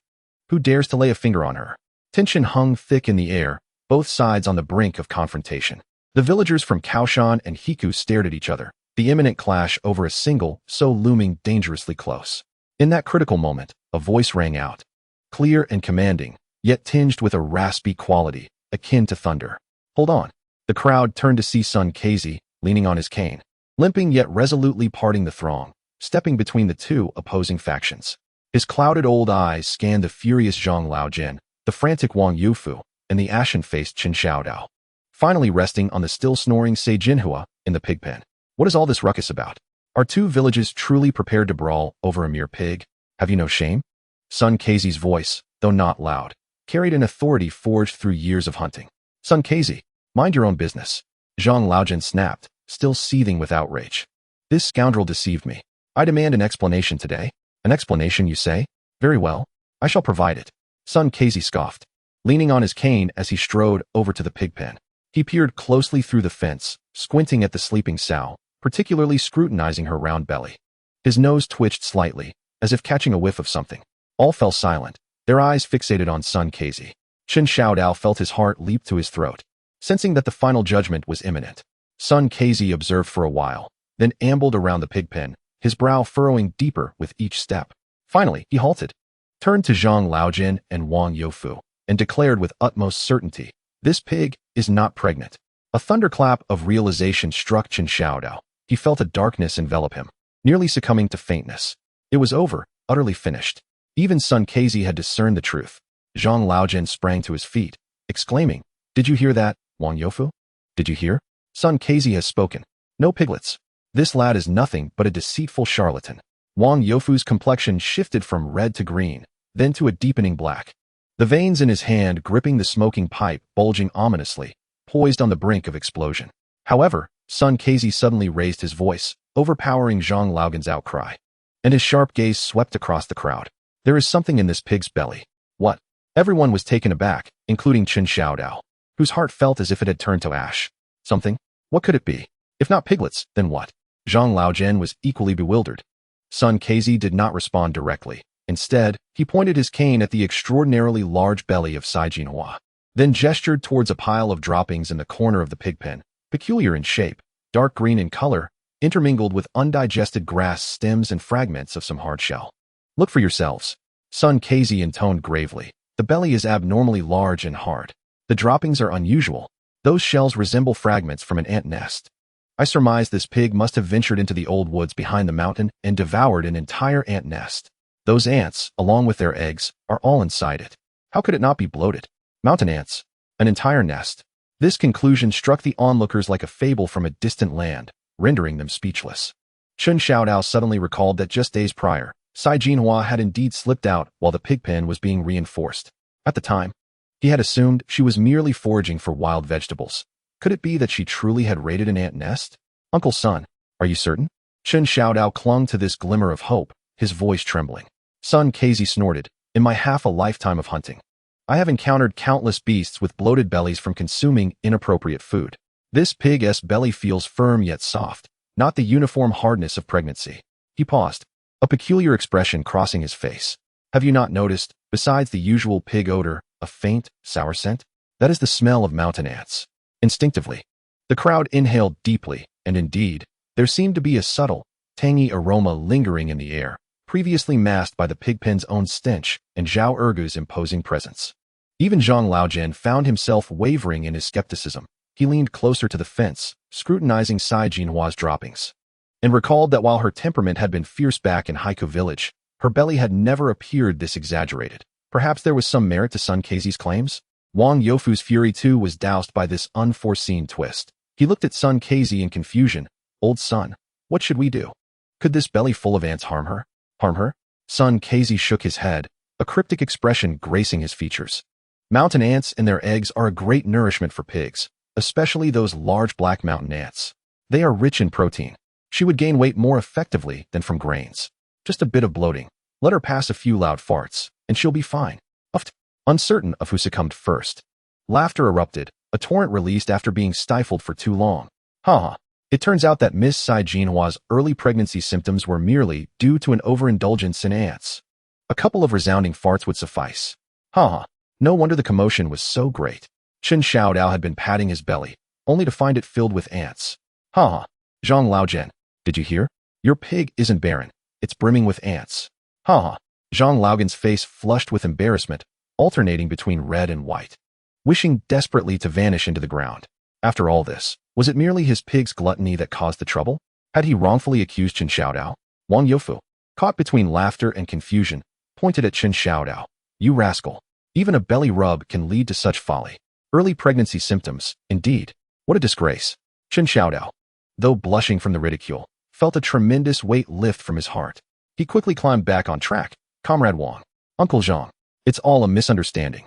[SPEAKER 2] Who dares to lay a finger on her? Tension hung thick in the air, both sides on the brink of confrontation. The villagers from Kaoshan and Hiku stared at each other, the imminent clash over a single, so looming dangerously close. In that critical moment, a voice rang out, clear and commanding, yet tinged with a raspy quality, akin to thunder. Hold on. The crowd turned to see Sun Casey, leaning on his cane, limping yet resolutely parting the throng, stepping between the two opposing factions. His clouded old eyes scanned the furious Zhang Laojian, the frantic Wang Youfu, and the ashen-faced Chen Xiao Dao, finally resting on the still snoring Sei Jinhua in the pigpen. What is all this ruckus about? Are two villages truly prepared to brawl over a mere pig? Have you no shame? Sun Casey's voice, though not loud, carried an authority forged through years of hunting. Sun Casey, mind your own business. Zhang Laojian snapped, still seething with outrage. This scoundrel deceived me. I demand an explanation today. An explanation, you say? Very well. I shall provide it. Sun Casey scoffed, leaning on his cane as he strode over to the pig pen. He peered closely through the fence, squinting at the sleeping sow, particularly scrutinizing her round belly. His nose twitched slightly, as if catching a whiff of something. All fell silent, their eyes fixated on Sun Casey. Chen Xiao Dao felt his heart leap to his throat, sensing that the final judgment was imminent. Sun Casey observed for a while, then ambled around the pig pen, his brow furrowing deeper with each step. Finally, he halted, turned to Zhang Laojin and Wang Youfu, and declared with utmost certainty, "This pig is not pregnant." A thunderclap of realization struck Chen Xiao Dao. He felt a darkness envelop him, nearly succumbing to faintness. It was over, utterly finished. Even Sun Casey had discerned the truth. Zhang Laojin sprang to his feet, exclaiming, "Did you hear that, Wang Youfu? Did you hear? Sun Casey has spoken. No piglets. This lad is nothing but a deceitful charlatan." Wang Youfu's complexion shifted from red to green, then to a deepening black. The veins in his hand gripping the smoking pipe bulging ominously, poised on the brink of explosion. However, Sun Casey suddenly raised his voice, overpowering Zhang Laogan's outcry, and his sharp gaze swept across the crowd. "There is something in this pig's belly." "What?" Everyone was taken aback, including Chen Xiao Dao, whose heart felt as if it had turned to ash. Something? What could it be? If not piglets, then what? Zhang Laojian was equally bewildered. Sun Casey did not respond directly. Instead, he pointed his cane at the extraordinarily large belly of Cai Jinhua, then gestured towards a pile of droppings in the corner of the pig pen, peculiar in shape, dark green in color, intermingled with undigested grass stems and fragments of some hard shell. "Look for yourselves," Sun Casey intoned gravely. "The belly is abnormally large and hard. The droppings are unusual. Those shells resemble fragments from an ant nest. I surmise this pig must have ventured into the old woods behind the mountain and devoured an entire ant nest. Those ants, along with their eggs, are all inside it. How could it not be bloated? Mountain ants. An entire nest." This conclusion struck the onlookers like a fable from a distant land, rendering them speechless. Chen Xiaodao suddenly recalled that just days prior, Cai Jinhua had indeed slipped out while the pig pen was being reinforced. At the time, he had assumed she was merely foraging for wild vegetables. Could it be that she truly had raided an ant nest? "Uncle Sun, are you certain?" Chen Xiaodao clung to this glimmer of hope, his voice trembling. Sun Casey snorted, "In my half a lifetime of hunting, I have encountered countless beasts with bloated bellies from consuming inappropriate food. This pig's belly feels firm yet soft, not the uniform hardness of pregnancy." He paused, a peculiar expression crossing his face. "Have you not noticed, besides the usual pig odor, a faint, sour scent? That is the smell of mountain ants." Instinctively, the crowd inhaled deeply, and indeed, there seemed to be a subtle, tangy aroma lingering in the air, previously masked by the pig pen's own stench and Zhao Ergu's imposing presence. Even Zhang Laojian found himself wavering in his skepticism. He leaned closer to the fence, scrutinizing Cai Jinhua's droppings, and recalled that while her temperament had been fierce back in Haikou village, her belly had never appeared this exaggerated. Perhaps there was some merit to Sun Casey's claims? Wang Youfu's fury too was doused by this unforeseen twist. He looked at Sun Casey in confusion. "Old Sun, what should we do? Could this belly full of ants harm her?" "Harm her?" Sun Casey shook his head, a cryptic expression gracing his features. "Mountain ants and their eggs are a great nourishment for pigs, especially those large black mountain ants. They are rich in protein. She would gain weight more effectively than from grains. Just a bit of bloating. Let her pass a few loud farts, and she'll be fine." Uffed. Uncertain of who succumbed first, laughter erupted, a torrent released after being stifled for too long. Ha! It turns out that Miss Cai Jinhua's early pregnancy symptoms were merely due to an overindulgence in ants. A couple of resounding farts would suffice. Ha! No wonder the commotion was so great. Chen Xiaodao had been patting his belly, only to find it filled with ants. Ha! Zhang Laojian, did you hear? Your pig isn't barren. It's brimming with ants. Ha! Zhang Laogan's face flushed with embarrassment, alternating between red and white, wishing desperately to vanish into the ground. After all this, was it merely his pig's gluttony that caused the trouble? Had he wrongfully accused Chen Xiaodao? Wang Youfu, caught between laughter and confusion, pointed at Chen Xiaodao. "You rascal. Even a belly rub can lead to such folly. Early pregnancy symptoms, indeed. What a disgrace." Chen Xiaodao, though blushing from the ridicule, felt a tremendous weight lift from his heart. He quickly climbed back on track. "Comrade Wang, Uncle Zhang, it's all a misunderstanding.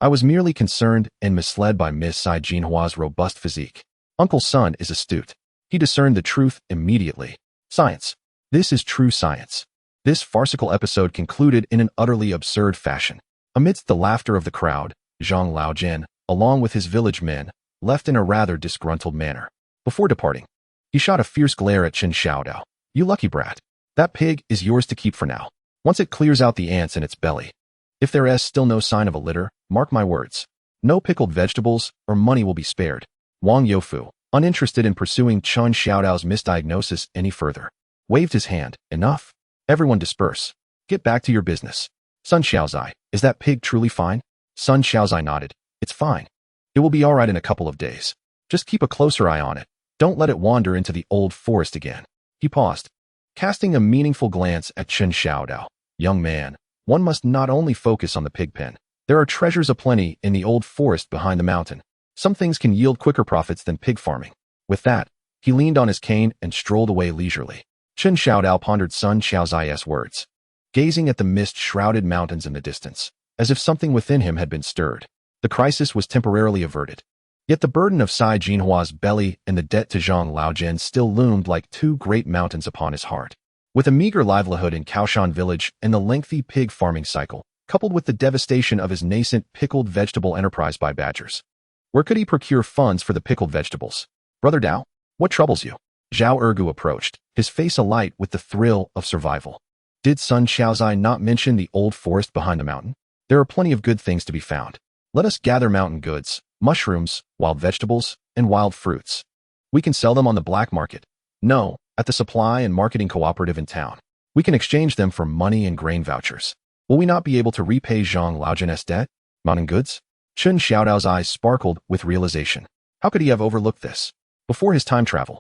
[SPEAKER 2] I was merely concerned and misled by Miss Cai Jinhua's robust physique. Uncle Sun is astute. He discerned the truth immediately. Science. This is true science. This farcical episode concluded in an utterly absurd fashion. Amidst the laughter of the crowd, Zhang Laojian, along with his village men, left in a rather disgruntled manner. Before departing, he shot a fierce glare at Chen Xiao Dao. You lucky brat. That pig is yours to keep for now, once it clears out the ants in its belly. If there is still no sign of a litter, mark my words. No pickled vegetables or money will be spared. Wang Youfu, uninterested in pursuing Chen Xiao Dao's misdiagnosis any further, waved his hand. Enough. Everyone disperse. Get back to your business. Sun Xiaozai, is that pig truly fine? Sun Xiaozai nodded. It's fine. It will be all right in a couple of days. Just keep a closer eye on it. Don't let it wander into the old forest again. He paused, casting a meaningful glance at Chen Xiao Dao. Young man, one must not only focus on the pig pen. There are treasures aplenty in the old forest behind the mountain. Some things can yield quicker profits than pig farming. With that, he leaned on his cane and strolled away leisurely. Chen Xiao Dao pondered Sun Xiaozai's words, gazing at the mist-shrouded mountains in the distance, as if something within him had been stirred. The crisis was temporarily averted. Yet the burden of Sai Jinhua's belly and the debt to Zhang Laojian still loomed like two great mountains upon his heart. With a meager livelihood in Kao Shan village and the lengthy pig farming cycle, coupled with the devastation of his nascent pickled vegetable enterprise by badgers, where could he procure funds for the pickled vegetables? Brother Dao, what troubles you? Zhao Ergu approached, his face alight with the thrill of survival. Did Sun Xiaozai not mention the old forest behind the mountain? There are plenty of good things to be found. Let us gather mountain goods, mushrooms, wild vegetables, and wild fruits. We can sell them on the black market. No, at the supply and marketing cooperative in town. We can exchange them for money and grain vouchers. Will we not be able to repay Zhang Laojian's debt? Mountain goods? Chen Xiaodao's eyes sparkled with realization. How could he have overlooked this? Before his time travel,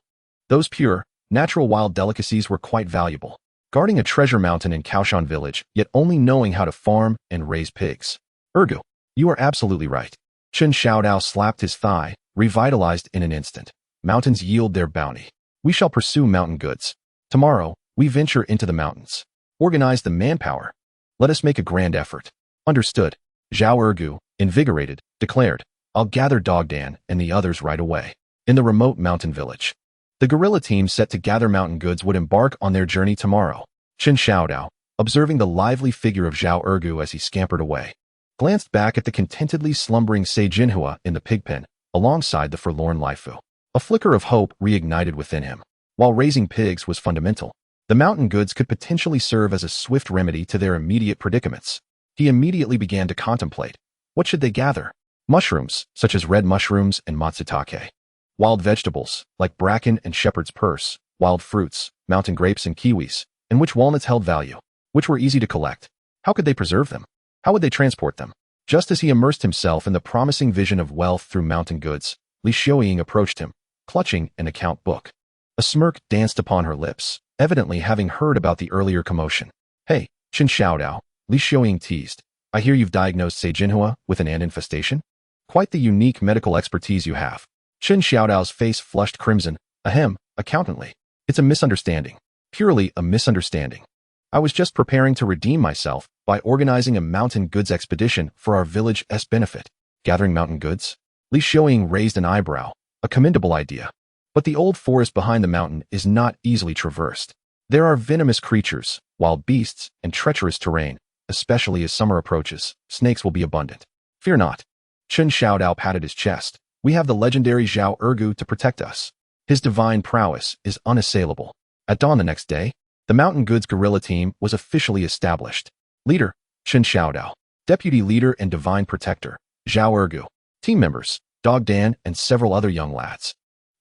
[SPEAKER 2] those pure, natural wild delicacies were quite valuable. Guarding a treasure mountain in Kaoshan village, yet only knowing how to farm and raise pigs. Ergu, you are absolutely right. Chen Xiaodao slapped his thigh, revitalized in an instant. Mountains yield their bounty. We shall pursue mountain goods. Tomorrow, we venture into the mountains. Organize the manpower. Let us make a grand effort. Understood. Zhao Ergu, invigorated, declared, I'll gather Dog Dan and the others right away. In the remote mountain village, the guerrilla team set to gather mountain goods would embark on their journey tomorrow. Chen Xiaodao, observing the lively figure of Zhao Ergu as he scampered away, glanced back at the contentedly slumbering Sei Jinhua in the pig pen, alongside the forlorn Laifu. A flicker of hope reignited within him. While raising pigs was fundamental, the mountain goods could potentially serve as a swift remedy to their immediate predicaments. He immediately began to contemplate. What should they gather? Mushrooms, such as red mushrooms and matsutake. Wild vegetables, like bracken and shepherd's purse. Wild fruits, mountain grapes and kiwis, in which walnuts held value, which were easy to collect. How could they preserve them? How would they transport them? Just as he immersed himself in the promising vision of wealth through mountain goods, Li Xiaoying approached him, clutching an account book. A smirk danced upon her lips, evidently having heard about the earlier commotion. Hey, Chen Xiaodao, Li Xiaoying teased. I hear you've diagnosed Sei Jinhua with an ant infestation? Quite the unique medical expertise you have. Chen Xiaodao's face flushed crimson. Ahem, accountantly. It's a misunderstanding. Purely a misunderstanding. I was just preparing to redeem myself by organizing a mountain goods expedition for our village's benefit. Gathering mountain goods? Li Xiaoying raised an eyebrow. A commendable idea. But the old forest behind the mountain is not easily traversed. There are venomous creatures, wild beasts, and treacherous terrain. Especially as summer approaches, snakes will be abundant. Fear not. Chen Xiaodao patted his chest. We have the legendary Zhao Ergu to protect us. His divine prowess is unassailable. At dawn the next day, the mountain goods guerrilla team was officially established. Leader, Chen Xiaodao. Deputy leader and divine protector, Zhao Ergu. Team members, Dog Dan and several other young lads.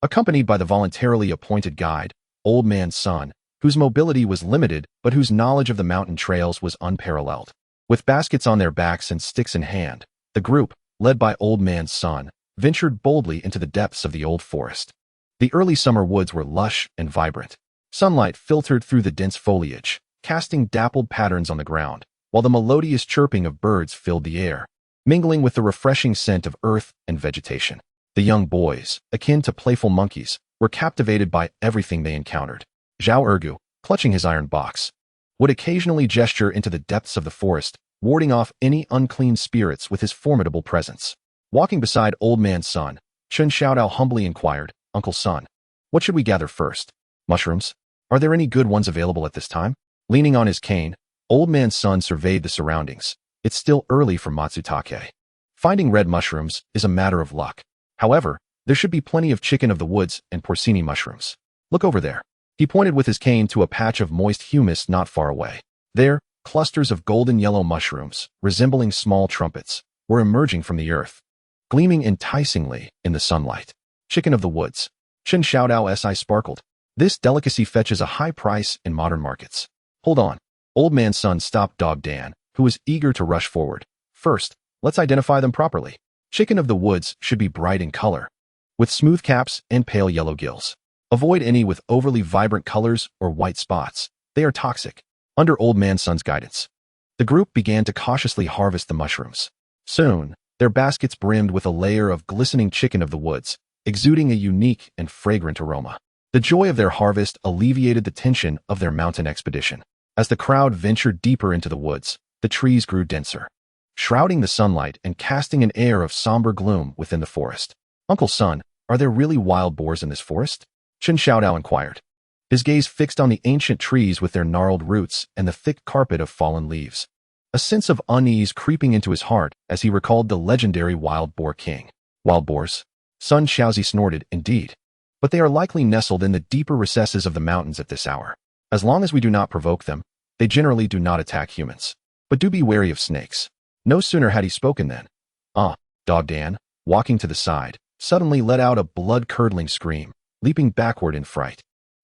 [SPEAKER 2] Accompanied by the voluntarily appointed guide, Old Man's son, whose mobility was limited but whose knowledge of the mountain trails was unparalleled. With baskets on their backs and sticks in hand, the group, led by Old Man's son, ventured boldly into the depths of the old forest. The early summer woods were lush and vibrant. Sunlight filtered through the dense foliage, casting dappled patterns on the ground, while the melodious chirping of birds filled the air, mingling with the refreshing scent of earth and vegetation. The young boys, akin to playful monkeys, were captivated by everything they encountered. Zhao Ergu, clutching his iron box, would occasionally gesture into the depths of the forest, warding off any unclean spirits with his formidable presence. Walking beside Old Man's son, Chen Xiaodao humbly inquired, Uncle Son, what should we gather first? Mushrooms? Are there any good ones available at this time? Leaning on his cane, Old Man Sun surveyed the surroundings. It's still early for Matsutake. Finding red mushrooms is a matter of luck. However, there should be plenty of chicken of the woods and porcini mushrooms. Look over there. He pointed with his cane to a patch of moist humus not far away. There, clusters of golden yellow mushrooms, resembling small trumpets, were emerging from the earth, gleaming enticingly in the sunlight. Chicken of the woods. Chen Xiao Dao's eye sparkled. This delicacy fetches a high price in modern markets. Hold on. Old Man Sun stopped Dog Dan, who was eager to rush forward. First, let's identify them properly. Chicken of the woods should be bright in color, with smooth caps and pale yellow gills. Avoid any with overly vibrant colors or white spots. They are toxic. Under Old Man Sun's guidance, the group began to cautiously harvest the mushrooms. Soon, their baskets brimmed with a layer of glistening chicken of the woods, exuding a unique and fragrant aroma. The joy of their harvest alleviated the tension of their mountain expedition. As the crowd ventured deeper into the woods, the trees grew denser, shrouding the sunlight and casting an air of somber gloom within the forest. Uncle Sun, are there really wild boars in this forest? Chen Xiao Dao inquired, his gaze fixed on the ancient trees with their gnarled roots and the thick carpet of fallen leaves. A sense of unease creeping into his heart as he recalled the legendary wild boar king. Wild boars? Sun Xiaozi snorted, indeed. But they are likely nestled in the deeper recesses of the mountains at this hour. As long as we do not provoke them, they generally do not attack humans. But do be wary of snakes. No sooner had he spoken than, Dog Dan, walking to the side, suddenly let out a blood-curdling scream, leaping backward in fright.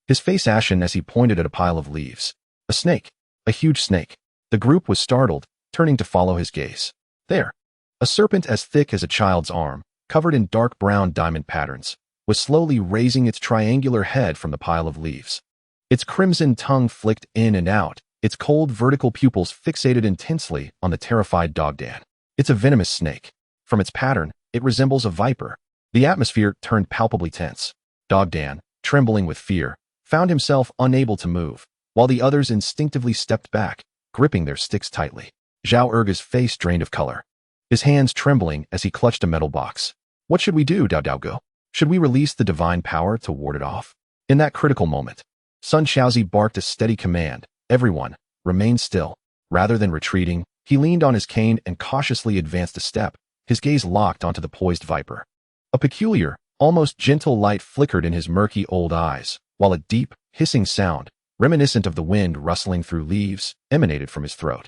[SPEAKER 2] His face ashen as he pointed at a pile of leaves. A snake. A huge snake. The group was startled, turning to follow his gaze. There. A serpent as thick as a child's arm, covered in dark brown diamond patterns, was slowly raising its triangular head from the pile of leaves. Its crimson tongue flicked in and out, its cold vertical pupils fixated intensely on the terrified Dog Dan. It's a venomous snake. From its pattern, it resembles a viper. The atmosphere turned palpably tense. Dog Dan, trembling with fear, found himself unable to move, while the others instinctively stepped back, gripping their sticks tightly. Zhao Erge's face drained of color, his hands trembling as he clutched a metal box. What should we do, Dao Dao Go? Should we release the divine power to ward it off? In that critical moment, Sun Xiaozi barked a steady command. Everyone, remain still. Rather than retreating, he leaned on his cane and cautiously advanced a step, his gaze locked onto the poised viper. A peculiar, almost gentle light flickered in his murky old eyes, while a deep, hissing sound, reminiscent of the wind rustling through leaves, emanated from his throat.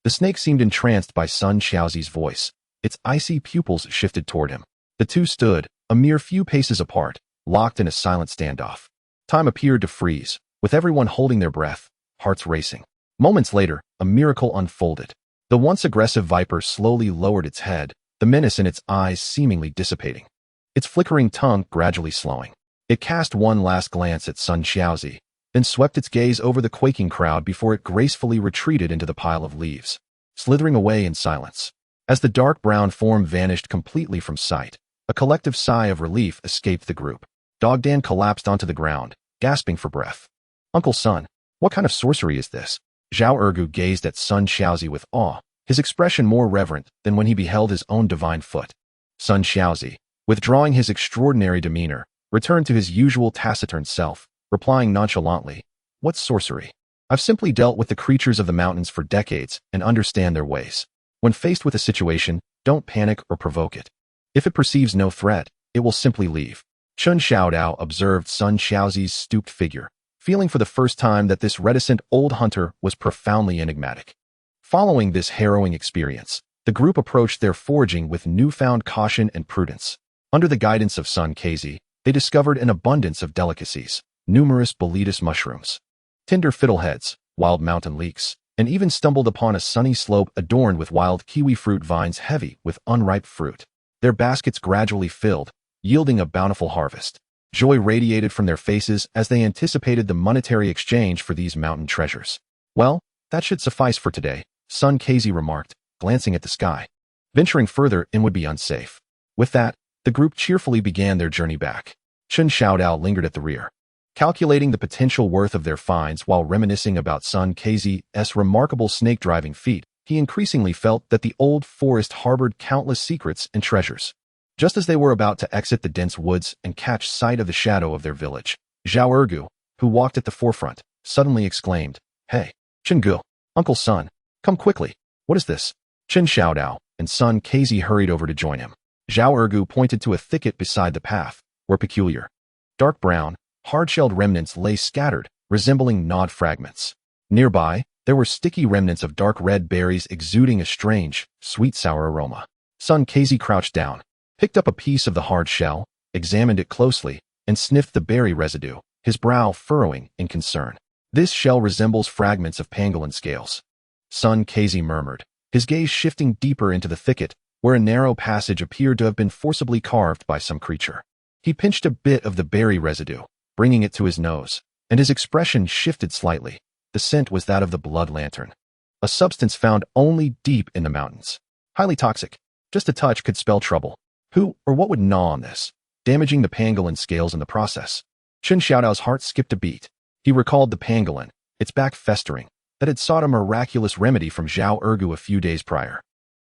[SPEAKER 2] The snake seemed entranced by Sun Xiaozi's voice. Its icy pupils shifted toward him. The two stood, a mere few paces apart, locked in a silent standoff. Time appeared to freeze, with everyone holding their breath, hearts racing. Moments later, a miracle unfolded. The once aggressive viper slowly lowered its head, the menace in its eyes seemingly dissipating, its flickering tongue gradually slowing. It cast one last glance at Sun Xiaozi, then swept its gaze over the quaking crowd before it gracefully retreated into the pile of leaves, slithering away in silence. As the dark brown form vanished completely from sight, a collective sigh of relief escaped the group. Dog Dan collapsed onto the ground, gasping for breath. Uncle Sun, what kind of sorcery is this? Zhao Ergu gazed at Sun Xiaozi with awe, his expression more reverent than when he beheld his own divine foot. Sun Xiaozi, withdrawing his extraordinary demeanor, returned to his usual taciturn self, replying nonchalantly, "What sorcery? I've simply dealt with the creatures of the mountains for decades and understand their ways. When faced with a situation, don't panic or provoke it. If it perceives no threat, it will simply leave." Chen Xiao Dao observed Sun Xiaozi's stooped figure, feeling for the first time that this reticent old hunter was profoundly enigmatic. Following this harrowing experience, the group approached their foraging with newfound caution and prudence. Under the guidance of Sun Kezi, they discovered an abundance of delicacies, numerous boletus mushrooms, tender fiddleheads, wild mountain leeks, and even stumbled upon a sunny slope adorned with wild kiwi fruit vines heavy with unripe fruit. Their baskets gradually filled, yielding a bountiful harvest. Joy radiated from their faces as they anticipated the monetary exchange for these mountain treasures. Well, that should suffice for today, Sun Kezi remarked, glancing at the sky. Venturing further in would be unsafe. With that, the group cheerfully began their journey back. Chen Xiao Dao lingered at the rear, calculating the potential worth of their finds while reminiscing about Sun Kezi's remarkable snake-driving feat. He increasingly felt that the old forest harbored countless secrets and treasures. Just as they were about to exit the dense woods and catch sight of the shadow of their village, Zhao Ergu, who walked at the forefront, suddenly exclaimed, "Hey, Chen Gu, Uncle Sun, come quickly. What is this?" Chen Xiao Dao and son Kazi hurried over to join him. Zhao Ergu pointed to a thicket beside the path, where peculiar, dark brown, hard-shelled remnants lay scattered, resembling gnawed fragments. Nearby, there were sticky remnants of dark red berries exuding a strange, sweet-sour aroma. Son Kazi crouched down, picked up a piece of the hard shell, examined it closely, and sniffed the berry residue, his brow furrowing in concern. "This shell resembles fragments of pangolin scales," Son Kazi murmured, his gaze shifting deeper into the thicket, where a narrow passage appeared to have been forcibly carved by some creature. He pinched a bit of the berry residue, bringing it to his nose, and his expression shifted slightly. The scent was that of the blood lantern, a substance found only deep in the mountains. Highly toxic. Just a touch could spell trouble. Who or what would gnaw on this, damaging the pangolin scales in the process? Chen Xiaodao's heart skipped a beat. He recalled the pangolin, its back festering, that had sought a miraculous remedy from Zhao Ergu a few days prior.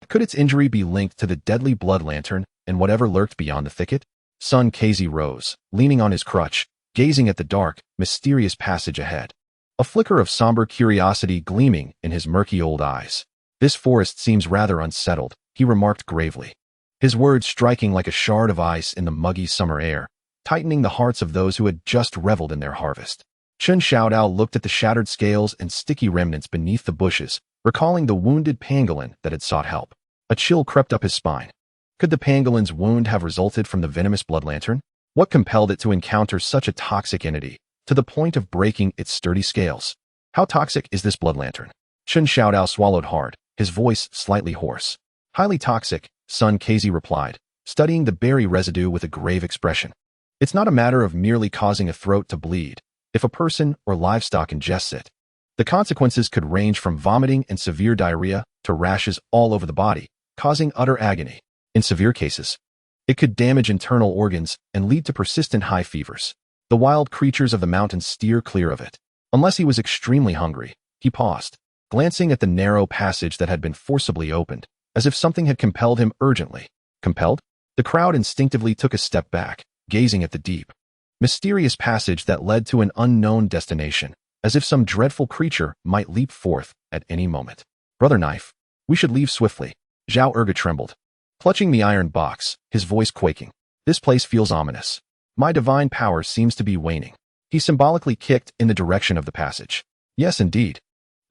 [SPEAKER 2] Could its injury be linked to the deadly blood lantern and whatever lurked beyond the thicket? Son Kazi rose, leaning on his crutch, gazing at the dark, mysterious passage ahead. A flicker of somber curiosity gleaming in his murky old eyes. "This forest seems rather unsettled," he remarked gravely, his words striking like a shard of ice in the muggy summer air, tightening the hearts of those who had just reveled in their harvest. Chen Xiaodao looked at the shattered scales and sticky remnants beneath the bushes, recalling the wounded pangolin that had sought help. A chill crept up his spine. Could the pangolin's wound have resulted from the venomous blood lantern? What compelled it to encounter such a toxic entity, to the point of breaking its sturdy scales? How toxic is this blood lantern? Chen Xiaodao swallowed hard, his voice slightly hoarse. "Highly toxic," Son Kazi replied, studying the berry residue with a grave expression. "It's not a matter of merely causing a throat to bleed. If a person or livestock ingests it, the consequences could range from vomiting and severe diarrhea to rashes all over the body, causing utter agony. In severe cases, it could damage internal organs and lead to persistent high fevers. The wild creatures of the mountains steer clear of it. Unless he was extremely hungry." He paused, glancing at the narrow passage that had been forcibly opened, as if something had compelled him urgently. Compelled? The crowd instinctively took a step back, gazing at the deep, mysterious passage that led to an unknown destination, as if some dreadful creature might leap forth at any moment. "Brother Knife, we should leave swiftly." Zhao Erga trembled, clutching the iron box, his voice quaking. "This place feels ominous. My divine power seems to be waning." He symbolically kicked in the direction of the passage. "Yes, indeed.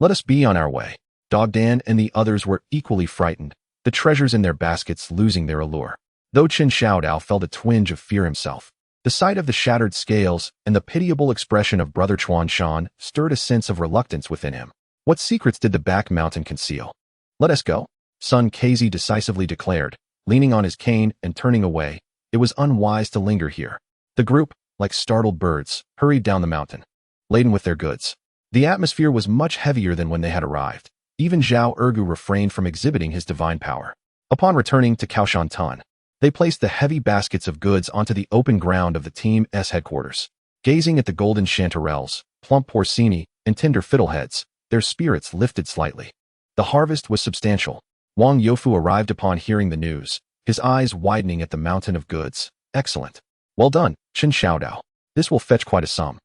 [SPEAKER 2] Let us be on our way." Dog Dan and the others were equally frightened, the treasures in their baskets losing their allure. Though Chen Xiaodao felt a twinge of fear himself, the sight of the shattered scales and the pitiable expression of Brother Chuan Shan stirred a sense of reluctance within him. What secrets did the back mountain conceal? "Let us go," Son Kazi decisively declared, leaning on his cane and turning away. It was unwise to linger here. The group, like startled birds, hurried down the mountain, laden with their goods. The atmosphere was much heavier than when they had arrived. Even Zhao Ergu refrained from exhibiting his divine power. Upon returning to Kao Shan Tun, they placed the heavy baskets of goods onto the open ground of the team's headquarters. Gazing at the golden chanterelles, plump porcini, and tender fiddleheads, their spirits lifted slightly. The harvest was substantial. Wang Youfu arrived upon hearing the news, his eyes widening at the mountain of goods. "Excellent. Well done, Chen Xiaodao. This will fetch quite a sum.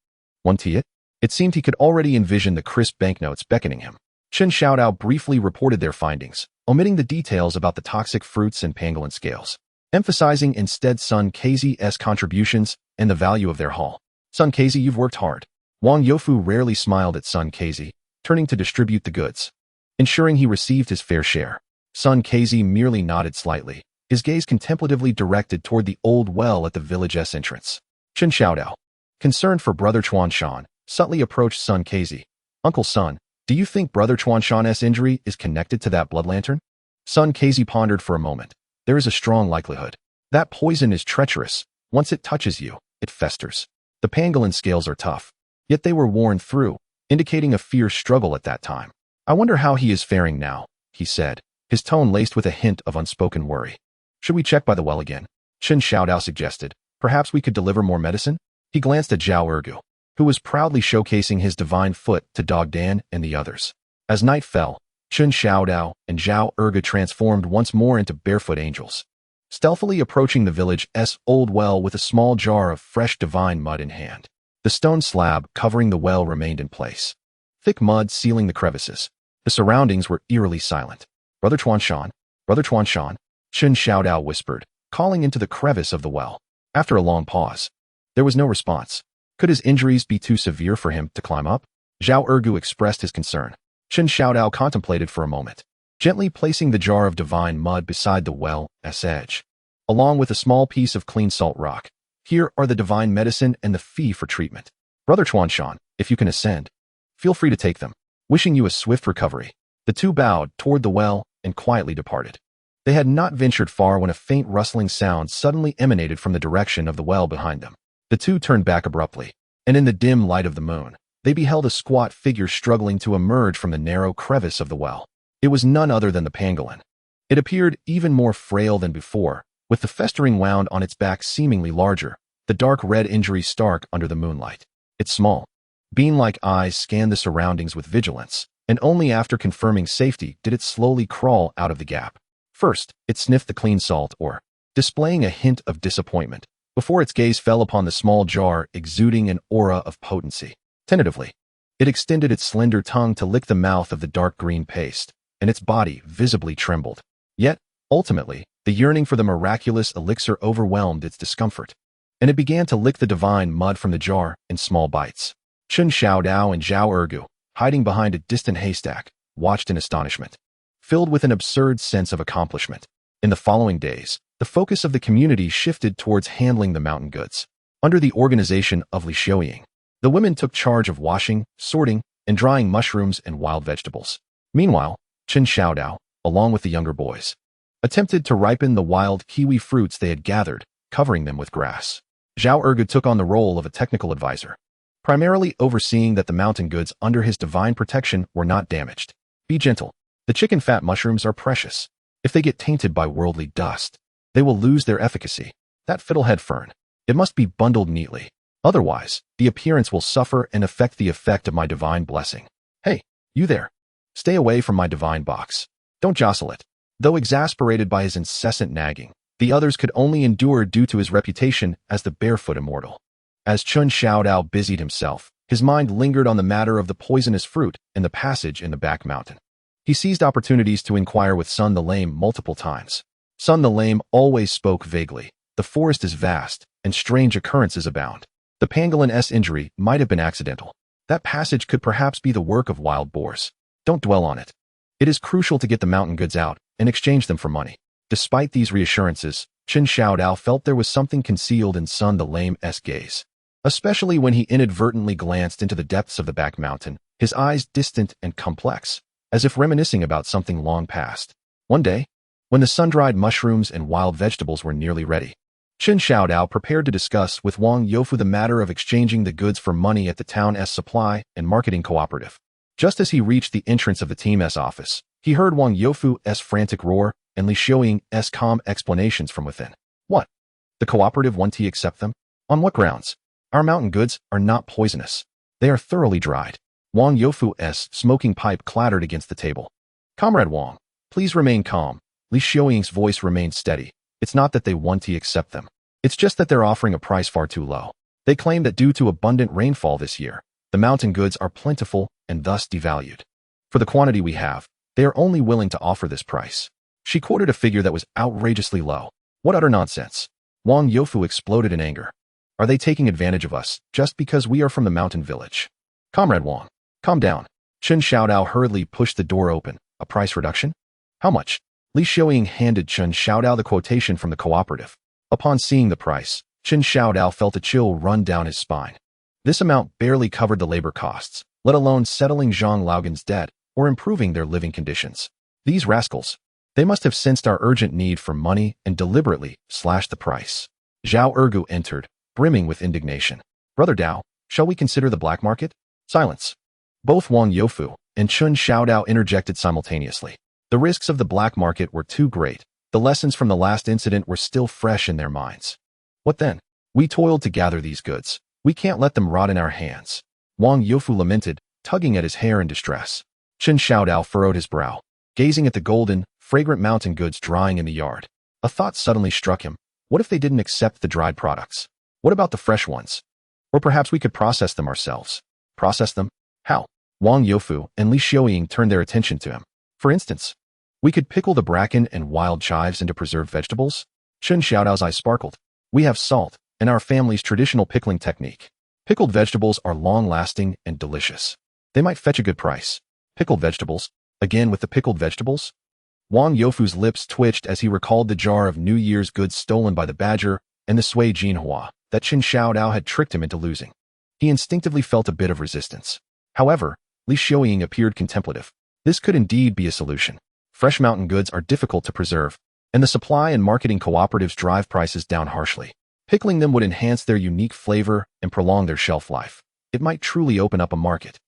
[SPEAKER 2] Want it?" It seemed he could already envision the crisp banknotes beckoning him. Chen Xiaodao briefly reported their findings, omitting the details about the toxic fruits and pangolin scales, emphasizing instead Son Kazi's contributions and the value of their haul. "Son Kazi, you've worked hard." Wang Youfu rarely smiled at Son Kazi, turning to distribute the goods, ensuring he received his fair share. Son Kazi merely nodded slightly, his gaze contemplatively directed toward the old well at the village's entrance. Chen Xiaodao, concerned for Brother Chuan Shan, subtly approached Son Kazi. "Uncle Son, do you think Brother Chuan Shan's injury is connected to that blood lantern?" Son Kazi pondered for a moment. "There is a strong likelihood. That poison is treacherous. Once it touches you, it festers. The pangolin scales are tough, yet they were worn through, indicating a fierce struggle at that time. I wonder how he is faring now," he said, his tone laced with a hint of unspoken worry. "Should we check by the well again?" Chen Xiaodao suggested. "Perhaps we could deliver more medicine?" He glanced at Zhao Ergu, who was proudly showcasing his divine foot to Dog Dan and the others. As night fell, Chen Xiaodao and Zhao Ergu transformed once more into barefoot angels, stealthily approaching the village's old well with a small jar of fresh divine mud in hand. The The stone slab covering the well remained in place, thick mud sealing the crevices. The surroundings were eerily silent. Brother Chuanshan, Brother Chuanshan, Chen Xiao Dao whispered, calling into the crevice of the well. After a long pause, there was no response. Could his injuries be too severe for him to climb up? Zhao Ergu expressed his concern. Chen Xiao Dao contemplated for a moment, gently placing the jar of divine mud beside the well's edge, along with a small piece of clean salt rock. Here are the divine medicine and the fee for treatment. Brother Chuanshan, if you can ascend, feel free to take them. Wishing you a swift recovery. The two bowed toward the well and quietly departed. They had not ventured far when a faint rustling sound suddenly emanated from the direction of the well behind them. The two turned back abruptly, and in the dim light of the moon, they beheld a squat figure struggling to emerge from the narrow crevice of the well. It was none other than the pangolin. It appeared even more frail than before, with the festering wound on its back seemingly larger, the dark red injury stark under the moonlight. Its small, bean-like eyes scanned the surroundings with vigilance, and only after confirming safety did it slowly crawl out of the gap. First, it sniffed the clean salt ore, displaying a hint of disappointment, before its gaze fell upon the small jar exuding an aura of potency. Tentatively, it extended its slender tongue to lick the mouth of the dark green paste, and its body visibly trembled. Yet, ultimately, the yearning for the miraculous elixir overwhelmed its discomfort, and it began to lick the divine mud from the jar in small bites. Chen Xiao Dao and Zhao Ergu, hiding behind a distant haystack, watched in astonishment, filled with an absurd sense of accomplishment. In the following days, the focus of the community shifted towards handling the mountain goods. Under the organization of Li Xiaoying, the women took charge of washing, sorting, and drying mushrooms and wild vegetables. Meanwhile, Chen Xiao Dao, along with the younger boys, attempted to ripen the wild kiwi fruits they had gathered, covering them with grass. Zhao Ergu took on the role of a technical advisor, primarily overseeing that the mountain goods under his divine protection were not damaged. Be gentle. The chicken fat mushrooms are precious. If they get tainted by worldly dust, they will lose their efficacy. That fiddlehead fern, it must be bundled neatly. Otherwise, the appearance will suffer and affect the effect of my divine blessing. Hey, you there. Stay away from my divine box. Don't jostle it. Though exasperated by his incessant nagging, the others could only endure due to his reputation as the barefoot immortal. As Chen Xiao Dao busied himself, his mind lingered on the matter of the poisonous fruit and the passage in the back mountain. He seized opportunities to inquire with Sun the Lame multiple times. Sun the Lame always spoke vaguely. The forest is vast, and strange occurrences abound. The pangolin's injury might have been accidental. That passage could perhaps be the work of wild boars. Don't dwell on it. It is crucial to get the mountain goods out and exchange them for money. Despite these reassurances, Chen Xiao Dao felt there was something concealed in Sun the Lame's gaze, especially when he inadvertently glanced into the depths of the back mountain, his eyes distant and complex, as if reminiscing about something long past. One day, when the sun-dried mushrooms and wild vegetables were nearly ready, Chen Xiao Dao prepared to discuss with Wang Youfu the matter of exchanging the goods for money at the town's supply and marketing cooperative. Just as he reached the entrance of the team's office, he heard Wang Youfu's frantic roar and Li Xiaoying's calm explanations from within. What? The cooperative want to accept them? On what grounds? Our mountain goods are not poisonous. They are thoroughly dried. Wang Youfu's smoking pipe clattered against the table. Comrade Wang, please remain calm. Li Xiaoying's voice remained steady. It's not that they want to accept them. It's just that they're offering a price far too low. They claim that due to abundant rainfall this year, the mountain goods are plentiful and thus devalued. For the quantity we have, they are only willing to offer this price. She quoted a figure that was outrageously low. What utter nonsense. Wang Youfu exploded in anger. Are they taking advantage of us just because we are from the mountain village? Comrade Wang, calm down. Chen Xiao Dao hurriedly pushed the door open. A price reduction? How much? Li Xiaoying handed Chen Xiao Dao the quotation from the cooperative. Upon seeing the price, Chen Xiao Dao felt a chill run down his spine. This amount barely covered the labor costs, let alone settling Zhang Laogan's debt or improving their living conditions. These rascals, they must have sensed our urgent need for money and deliberately slashed the price. Zhao Ergu entered, brimming with indignation. Brother Dao, shall we consider the black market? Silence. Both Wang Youfu and Chen Xiao Dao interjected simultaneously. The risks of the black market were too great. The lessons from the last incident were still fresh in their minds. What then? We toiled to gather these goods. We can't let them rot in our hands. Wang Youfu lamented, tugging at his hair in distress. Chen Xiao Dao furrowed his brow, gazing at the golden, fragrant mountain goods drying in the yard. A thought suddenly struck him. What if they didn't accept the dried products? What about the fresh ones? Or perhaps we could process them ourselves. Process them? How? Wang Youfu and Li Xiaoying turned their attention to him. For instance, we could pickle the bracken and wild chives into preserved vegetables? Chen Xiao Dao's eyes sparkled. We have salt, and our family's traditional pickling technique. Pickled vegetables are long-lasting and delicious. They might fetch a good price. Pickled vegetables? Again with the pickled vegetables? Wang Youfu's lips twitched as he recalled the jar of New Year's goods stolen by the badger and the sui jinhua that Chen Xiao Dao had tricked him into losing. He instinctively felt a bit of resistance. However, Li Xiaoying appeared contemplative. This could indeed be a solution. Fresh mountain goods are difficult to preserve, and the supply and marketing cooperatives drive prices down harshly. Pickling them would enhance their unique flavor and prolong their shelf life. It might truly open up a market.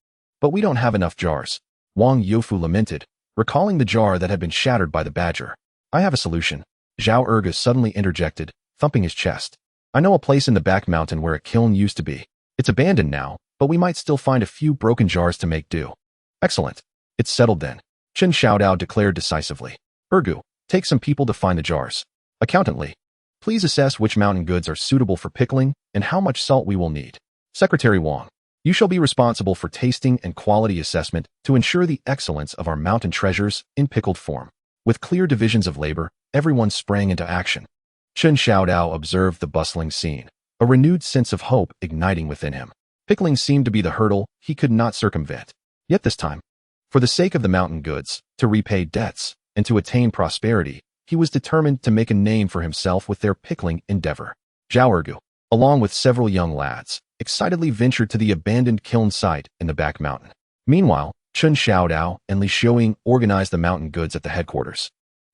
[SPEAKER 2] But we don't have enough jars. Wang Youfu lamented, recalling the jar that had been shattered by the badger. I have a solution. Zhao Erge suddenly interjected, thumping his chest. I know a place in the back mountain where a kiln used to be. It's abandoned now, but we might still find a few broken jars to make do. Excellent. It's settled then. Chen Xiao Dao declared decisively. Ergu, take some people to find the jars. Accountantly, please assess which mountain goods are suitable for pickling and how much salt we will need. Secretary Wang, you shall be responsible for tasting and quality assessment to ensure the excellence of our mountain treasures in pickled form. With clear divisions of labor, everyone sprang into action. Chen Xiao Dao observed the bustling scene, a renewed sense of hope igniting within him. Pickling seemed to be the hurdle he could not circumvent. Yet this time, for the sake of the mountain goods, to repay debts, and to attain prosperity, he was determined to make a name for himself with their pickling endeavor. Zhao Ergu, along with several young lads, excitedly ventured to the abandoned kiln site in the back mountain. Meanwhile, Chen Xiao Dao and Li Xiaoying organized the mountain goods at the headquarters,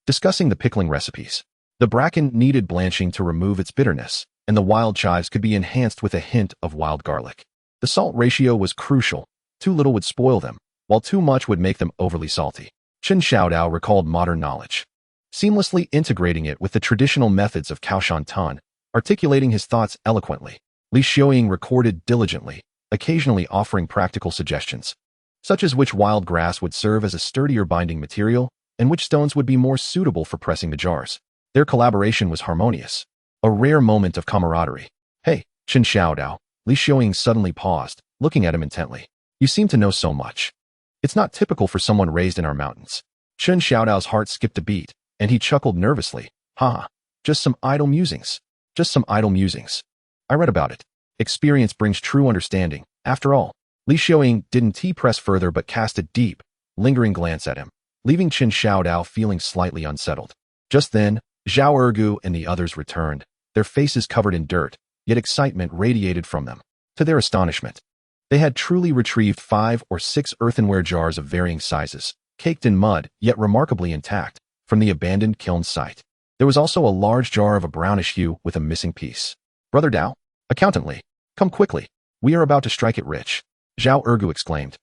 [SPEAKER 2] discussing the pickling recipes. The bracken needed blanching to remove its bitterness, and the wild chives could be enhanced with a hint of wild garlic. The salt ratio was crucial. Too little would spoil them, while too much would make them overly salty. Chen Xiao Dao recalled modern knowledge, seamlessly integrating it with the traditional methods of Kao Shan Tun, articulating his thoughts eloquently. Li Xiaoying recorded diligently, occasionally offering practical suggestions, such as which wild grass would serve as a sturdier binding material and which stones would be more suitable for pressing the jars. Their collaboration was harmonious, a rare moment of camaraderie. Hey, Chen Xiao Dao, Li Xiaoying suddenly paused, looking at him intently. You seem to know so much. It's not typical for someone raised in our mountains. Chen Xiao Dao's heart skipped a beat, and he chuckled nervously. Haha, just some idle musings. Just some idle musings. I read about it. Experience brings true understanding. After all, Li Xiaoying didn't press further but cast a deep, lingering glance at him, leaving Chen Xiao Dao feeling slightly unsettled. Just then, Zhao Ergu and the others returned, their faces covered in dirt, yet excitement radiated from them. To their astonishment, they had truly retrieved 5 or 6 earthenware jars of varying sizes, caked in mud, yet remarkably intact, from the abandoned kiln site. There was also a large jar of a brownish hue with a missing piece. Brother Dao, accountantly, come quickly. We are about to strike it rich. Zhao Ergu exclaimed,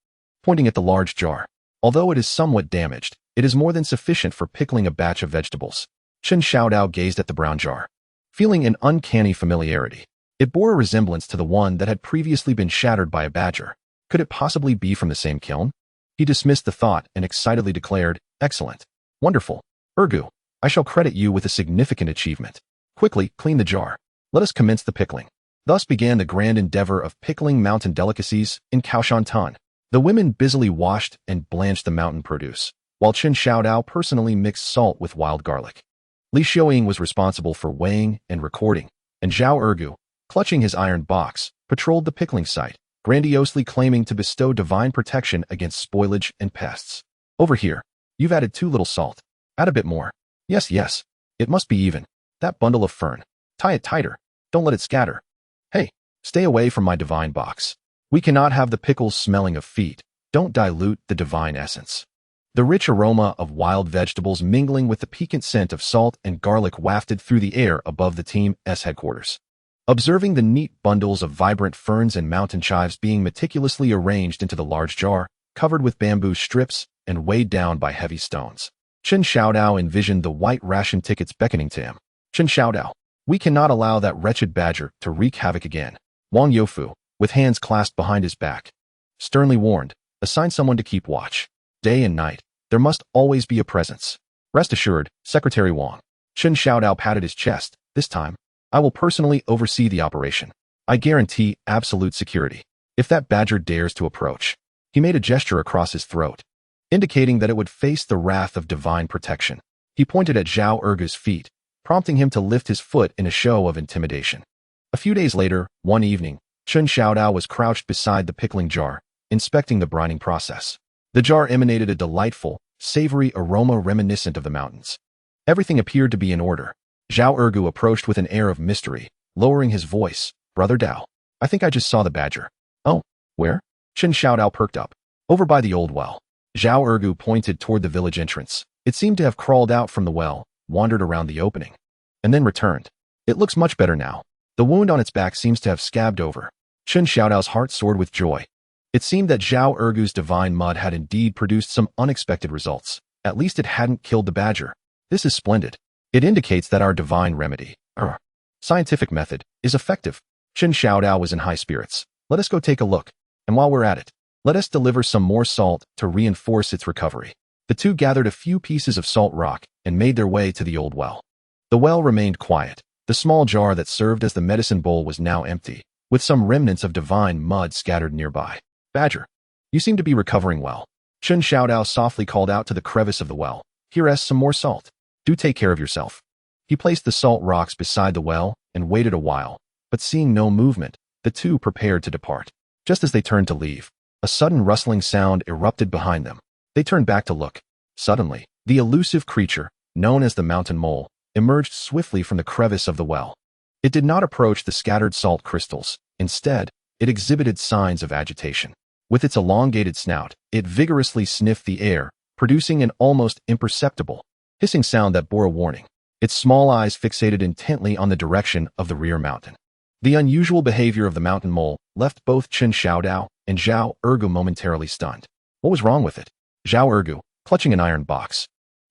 [SPEAKER 2] pointing at the large jar. Although it is somewhat damaged, it is more than sufficient for pickling a batch of vegetables. Chen Xiao Dao gazed at the brown jar, feeling an uncanny familiarity. It bore a resemblance to the one that had previously been shattered by a badger. Could it possibly be from the same kiln? He dismissed the thought and excitedly declared, Excellent. Wonderful. Ergu, I shall credit you with a significant achievement. Quickly, clean the jar. Let us commence the pickling. Thus began the grand endeavor of pickling mountain delicacies in Kao Shan Tun. The women busily washed and blanched the mountain produce, while Chen Xiao Dao personally mixed salt with wild garlic. Li Xiaoying was responsible for weighing and recording, and Zhao Ergu, clutching his iron box, patrolled the pickling site, grandiosely claiming to bestow divine protection against spoilage and pests. Over here, you've added too little salt. Add a bit more. Yes, yes. It must be even. That bundle of fern. Tie it tighter. Don't let it scatter. Hey, stay away from my divine box. We cannot have the pickles smelling of feet. Don't dilute the divine essence. The rich aroma of wild vegetables mingling with the piquant scent of salt and garlic wafted through the air above the team's headquarters. Observing the neat bundles of vibrant ferns and mountain chives being meticulously arranged into the large jar, covered with bamboo strips and weighed down by heavy stones, Chen Xiao Dao envisioned the white ration tickets beckoning to him. Chen Xiao Dao, we cannot allow that wretched badger to wreak havoc again. Wang Youfu, with hands clasped behind his back, sternly warned, assign someone to keep watch. Day and night, there must always be a presence. Rest assured, Secretary Wang. Chen Xiao Dao patted his chest. This time, I will personally oversee the operation. I guarantee absolute security. If that badger dares to approach. He made a gesture across his throat, indicating that it would face the wrath of divine protection. He pointed at Zhao Ergu's feet, prompting him to lift his foot in a show of intimidation. A few days later, one evening, Chen Xiao Dao was crouched beside the pickling jar, inspecting the brining process. The jar emanated a delightful, savory aroma reminiscent of the mountains. Everything appeared to be in order. Zhao Ergu approached with an air of mystery, lowering his voice. Brother Dao, I think I just saw the badger. Oh, where? Chen Xiao Dao perked up. Over by the old well. Zhao Ergu pointed toward the village entrance. It seemed to have crawled out from the well, wandered around the opening, and then returned. It looks much better now. The wound on its back seems to have scabbed over. Chen Xiao Dao's heart soared with joy. It seemed that Zhao Ergu's divine mud had indeed produced some unexpected results. At least it hadn't killed the badger. This is splendid. It indicates that our divine remedy, our scientific method, is effective. Chen Xiao Dao was in high spirits. Let us go take a look. And while we're at it, let us deliver some more salt to reinforce its recovery. The two gathered a few pieces of salt rock and made their way to the old well. The well remained quiet. The small jar that served as the medicine bowl was now empty, with some remnants of divine mud scattered nearby. Badger, you seem to be recovering well. Chen Xiao Dao softly called out to the crevice of the well. Here is some more salt. Do take care of yourself. He placed the salt rocks beside the well and waited a while, but seeing no movement, the two prepared to depart. Just as they turned to leave, a sudden rustling sound erupted behind them. They turned back to look. Suddenly, the elusive creature, known as the mountain mole, emerged swiftly from the crevice of the well. It did not approach the scattered salt crystals. Instead, it exhibited signs of agitation. With its elongated snout, it vigorously sniffed the air, producing an almost imperceptible, hissing sound that bore a warning. Its small eyes fixated intently on the direction of the rear mountain. The unusual behavior of the mountain mole left both Chen Xiao Dao and Zhao Ergu momentarily stunned. What was wrong with it? Zhao Ergu, clutching an iron box,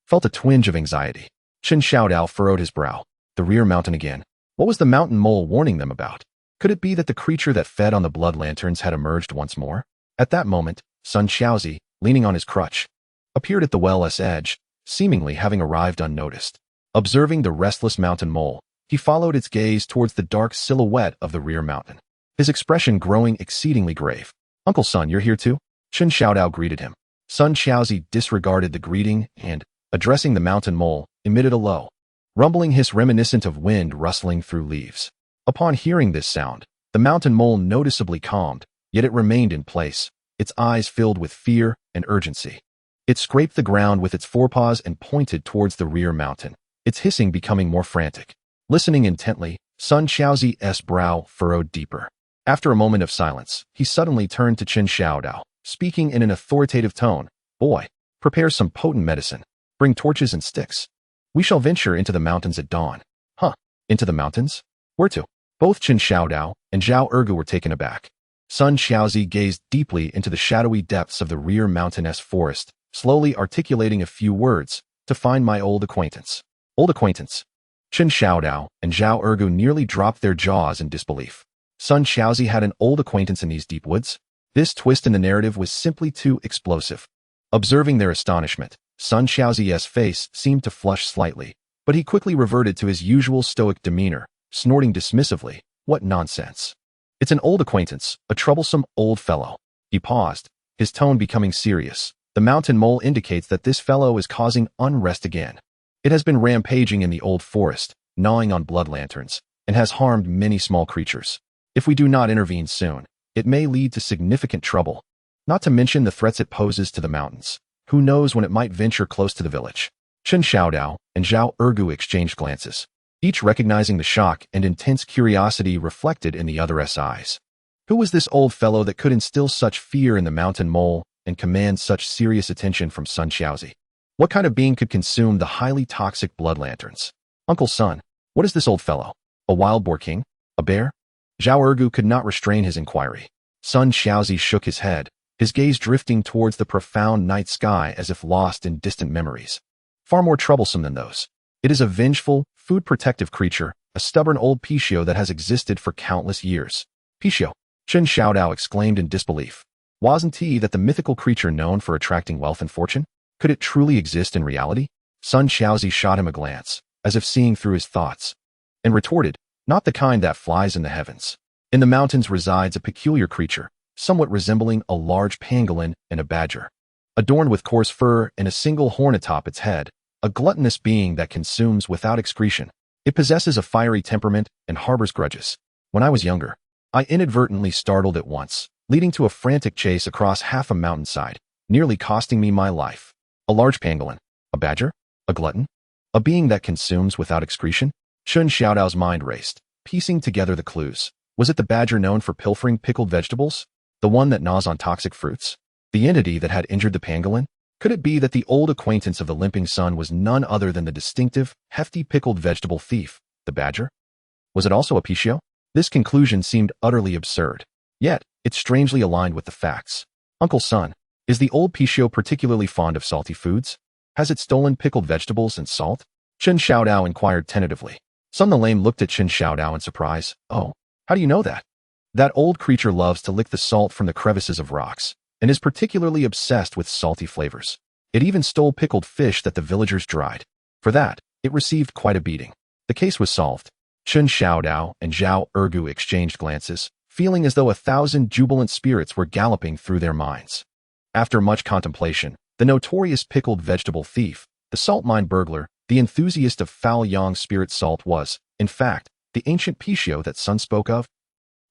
[SPEAKER 2] felt a twinge of anxiety. Chen Xiao Dao furrowed his brow. The rear mountain again. What was the mountain mole warning them about? Could it be that the creature that fed on the blood lanterns had emerged once more? At that moment, Sun Xiaozi, leaning on his crutch, appeared at the well's edge, seemingly having arrived unnoticed. Observing the restless mountain mole, he followed its gaze towards the dark silhouette of the rear mountain, his expression growing exceedingly grave. Uncle Sun, you're here too? Chen Xiao Dao greeted him. Sun Xiaozi disregarded the greeting and, addressing the mountain mole, emitted a low, rumbling hiss reminiscent of wind rustling through leaves. Upon hearing this sound, the mountain mole noticeably calmed, yet it remained in place, its eyes filled with fear and urgency. It scraped the ground with its forepaws and pointed towards the rear mountain, its hissing becoming more frantic. Listening intently, Sun Xiaozi's brow furrowed deeper. After a moment of silence, he suddenly turned to Chen Xiao Dao, speaking in an authoritative tone. Boy, prepare some potent medicine. Bring torches and sticks. We shall venture into the mountains at dawn. Huh? Into the mountains? Where to? Both Chen Xiao Dao and Zhao Ergu were taken aback. Sun Xiaozi gazed deeply into the shadowy depths of the rear mountainous forest, slowly articulating a few words. To find my old acquaintance. Old acquaintance. Chen Xiao Dao and Zhao Ergu nearly dropped their jaws in disbelief. Sun Xiaozi had an old acquaintance in these deep woods? This twist in the narrative was simply too explosive. Observing their astonishment, Sun Xiaozi's face seemed to flush slightly, but he quickly reverted to his usual stoic demeanor, snorting dismissively. What nonsense. It's an old acquaintance, a troublesome old fellow. He paused, his tone becoming serious. The mountain mole indicates that this fellow is causing unrest again. It has been rampaging in the old forest, gnawing on blood lanterns, and has harmed many small creatures. If we do not intervene soon, it may lead to significant trouble, not to mention the threats it poses to the mountains. Who knows when it might venture close to the village? Chen Xiao Dao and Zhao Ergu exchanged glances, each recognizing the shock and intense curiosity reflected in the other's eyes. Who was this old fellow that could instill such fear in the mountain mole and command such serious attention from Sun Xiaozi? What kind of being could consume the highly toxic blood lanterns? Uncle Sun, what is this old fellow? A wild boar king? A bear? Zhao Ergu could not restrain his inquiry. Sun Xiaozi shook his head, his gaze drifting towards the profound night sky as if lost in distant memories. Far more troublesome than those. It is a vengeful, food-protective creature, a stubborn old Pishio that has existed for countless years. Pishio, Chen Xiao Dao exclaimed in disbelief. Wasn't he that the mythical creature known for attracting wealth and fortune? Could it truly exist in reality? Sun Xiaozi shot him a glance, as if seeing through his thoughts, and retorted, not the kind that flies in the heavens. In the mountains resides a peculiar creature, somewhat resembling a large pangolin and a badger. Adorned with coarse fur and a single horn atop its head, a gluttonous being that consumes without excretion. It possesses a fiery temperament and harbors grudges. When I was younger, I inadvertently startled it once, leading to a frantic chase across half a mountainside, nearly costing me my life. A large pangolin, a badger, a glutton, a being that consumes without excretion? Chen Xiao Dao's mind raced, piecing together the clues. Was it the badger known for pilfering pickled vegetables? The one that gnaws on toxic fruits? The entity that had injured the pangolin? Could it be that the old acquaintance of the limping son was none other than the distinctive, hefty pickled vegetable thief, the badger? Was it also a pishio? This conclusion seemed utterly absurd. Yet, it strangely aligned with the facts. Uncle Son, is the old pishio particularly fond of salty foods? Has it stolen pickled vegetables and salt? Chen Xiao Dao inquired tentatively. Sun the Lame looked at Chen Xiao Dao in surprise. Oh, how do you know that? That old creature loves to lick the salt from the crevices of rocks, and is particularly obsessed with salty flavors. It even stole pickled fish that the villagers dried. For that, it received quite a beating. The case was solved. Chen Xiao Dao and Zhao Ergu exchanged glances, feeling as though 1,000 jubilant spirits were galloping through their minds. After much contemplation, the notorious pickled vegetable thief, the salt mine burglar, the enthusiast of foul yang spirit salt was, in fact, the ancient pishio that Sun spoke of.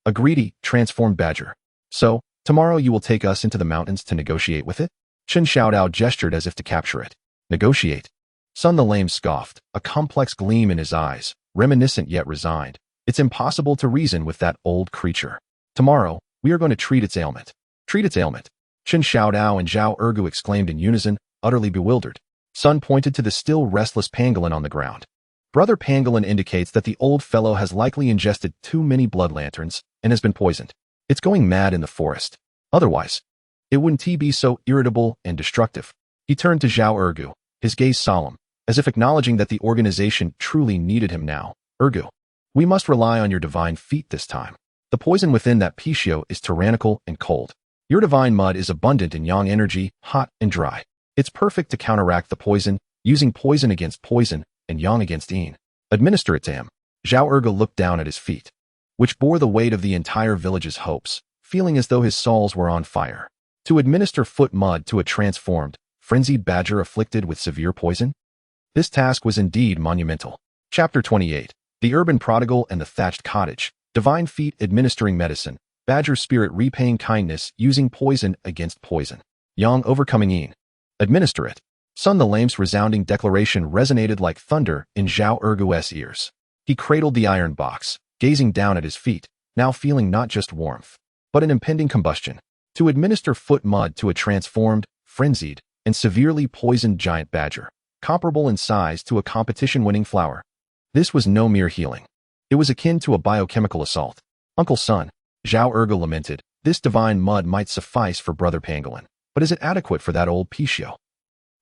[SPEAKER 2] A greedy, transformed badger. So, tomorrow you will take us into the mountains to negotiate with it? Chen Xiao Dao gestured as if to capture it. Negotiate? Sun the Lame scoffed, a complex gleam in his eyes, reminiscent yet resigned. It's impossible to reason with that old creature. Tomorrow, we are going to treat its ailment. Treat its ailment. Chen Xiao Dao and Zhao Ergu exclaimed in unison, utterly bewildered. Sun pointed to the still restless pangolin on the ground. Brother Pangolin indicates that the old fellow has likely ingested too many blood lanterns and has been poisoned. It's going mad in the forest. Otherwise, it wouldn't he be so irritable and destructive? He turned to Zhao Ergu, his gaze solemn, as if acknowledging that the organization truly needed him now. Ergu, we must rely on your divine feet this time. The poison within that pishio is tyrannical and cold. Your divine mud is abundant in yang energy, hot and dry. It's perfect to counteract the poison, using poison against poison and yang against yin. Administer it to him. Zhao Ergu looked down at his feet, which bore the weight of the entire village's hopes, feeling as though his soles were on fire. To administer foot mud to a transformed, frenzied badger afflicted with severe poison? This task was indeed monumental. Chapter 28. The Urban Prodigal and the Thatched Cottage. Divine feet administering medicine. Badger spirit repaying kindness using poison against poison. Yang overcoming yin. Administer it. Sun the Lame's resounding declaration resonated like thunder in Zhao Ergu's ears. He cradled the iron box, gazing down at his feet, now feeling not just warmth, but an impending combustion. To administer foot mud to a transformed, frenzied, and severely poisoned giant badger, comparable in size to a competition-winning flower. This was no mere healing. It was akin to a biochemical assault. Uncle Sun, Zhao Ergu lamented, this divine mud might suffice for Brother Pangolin, but is it adequate for that old pishio?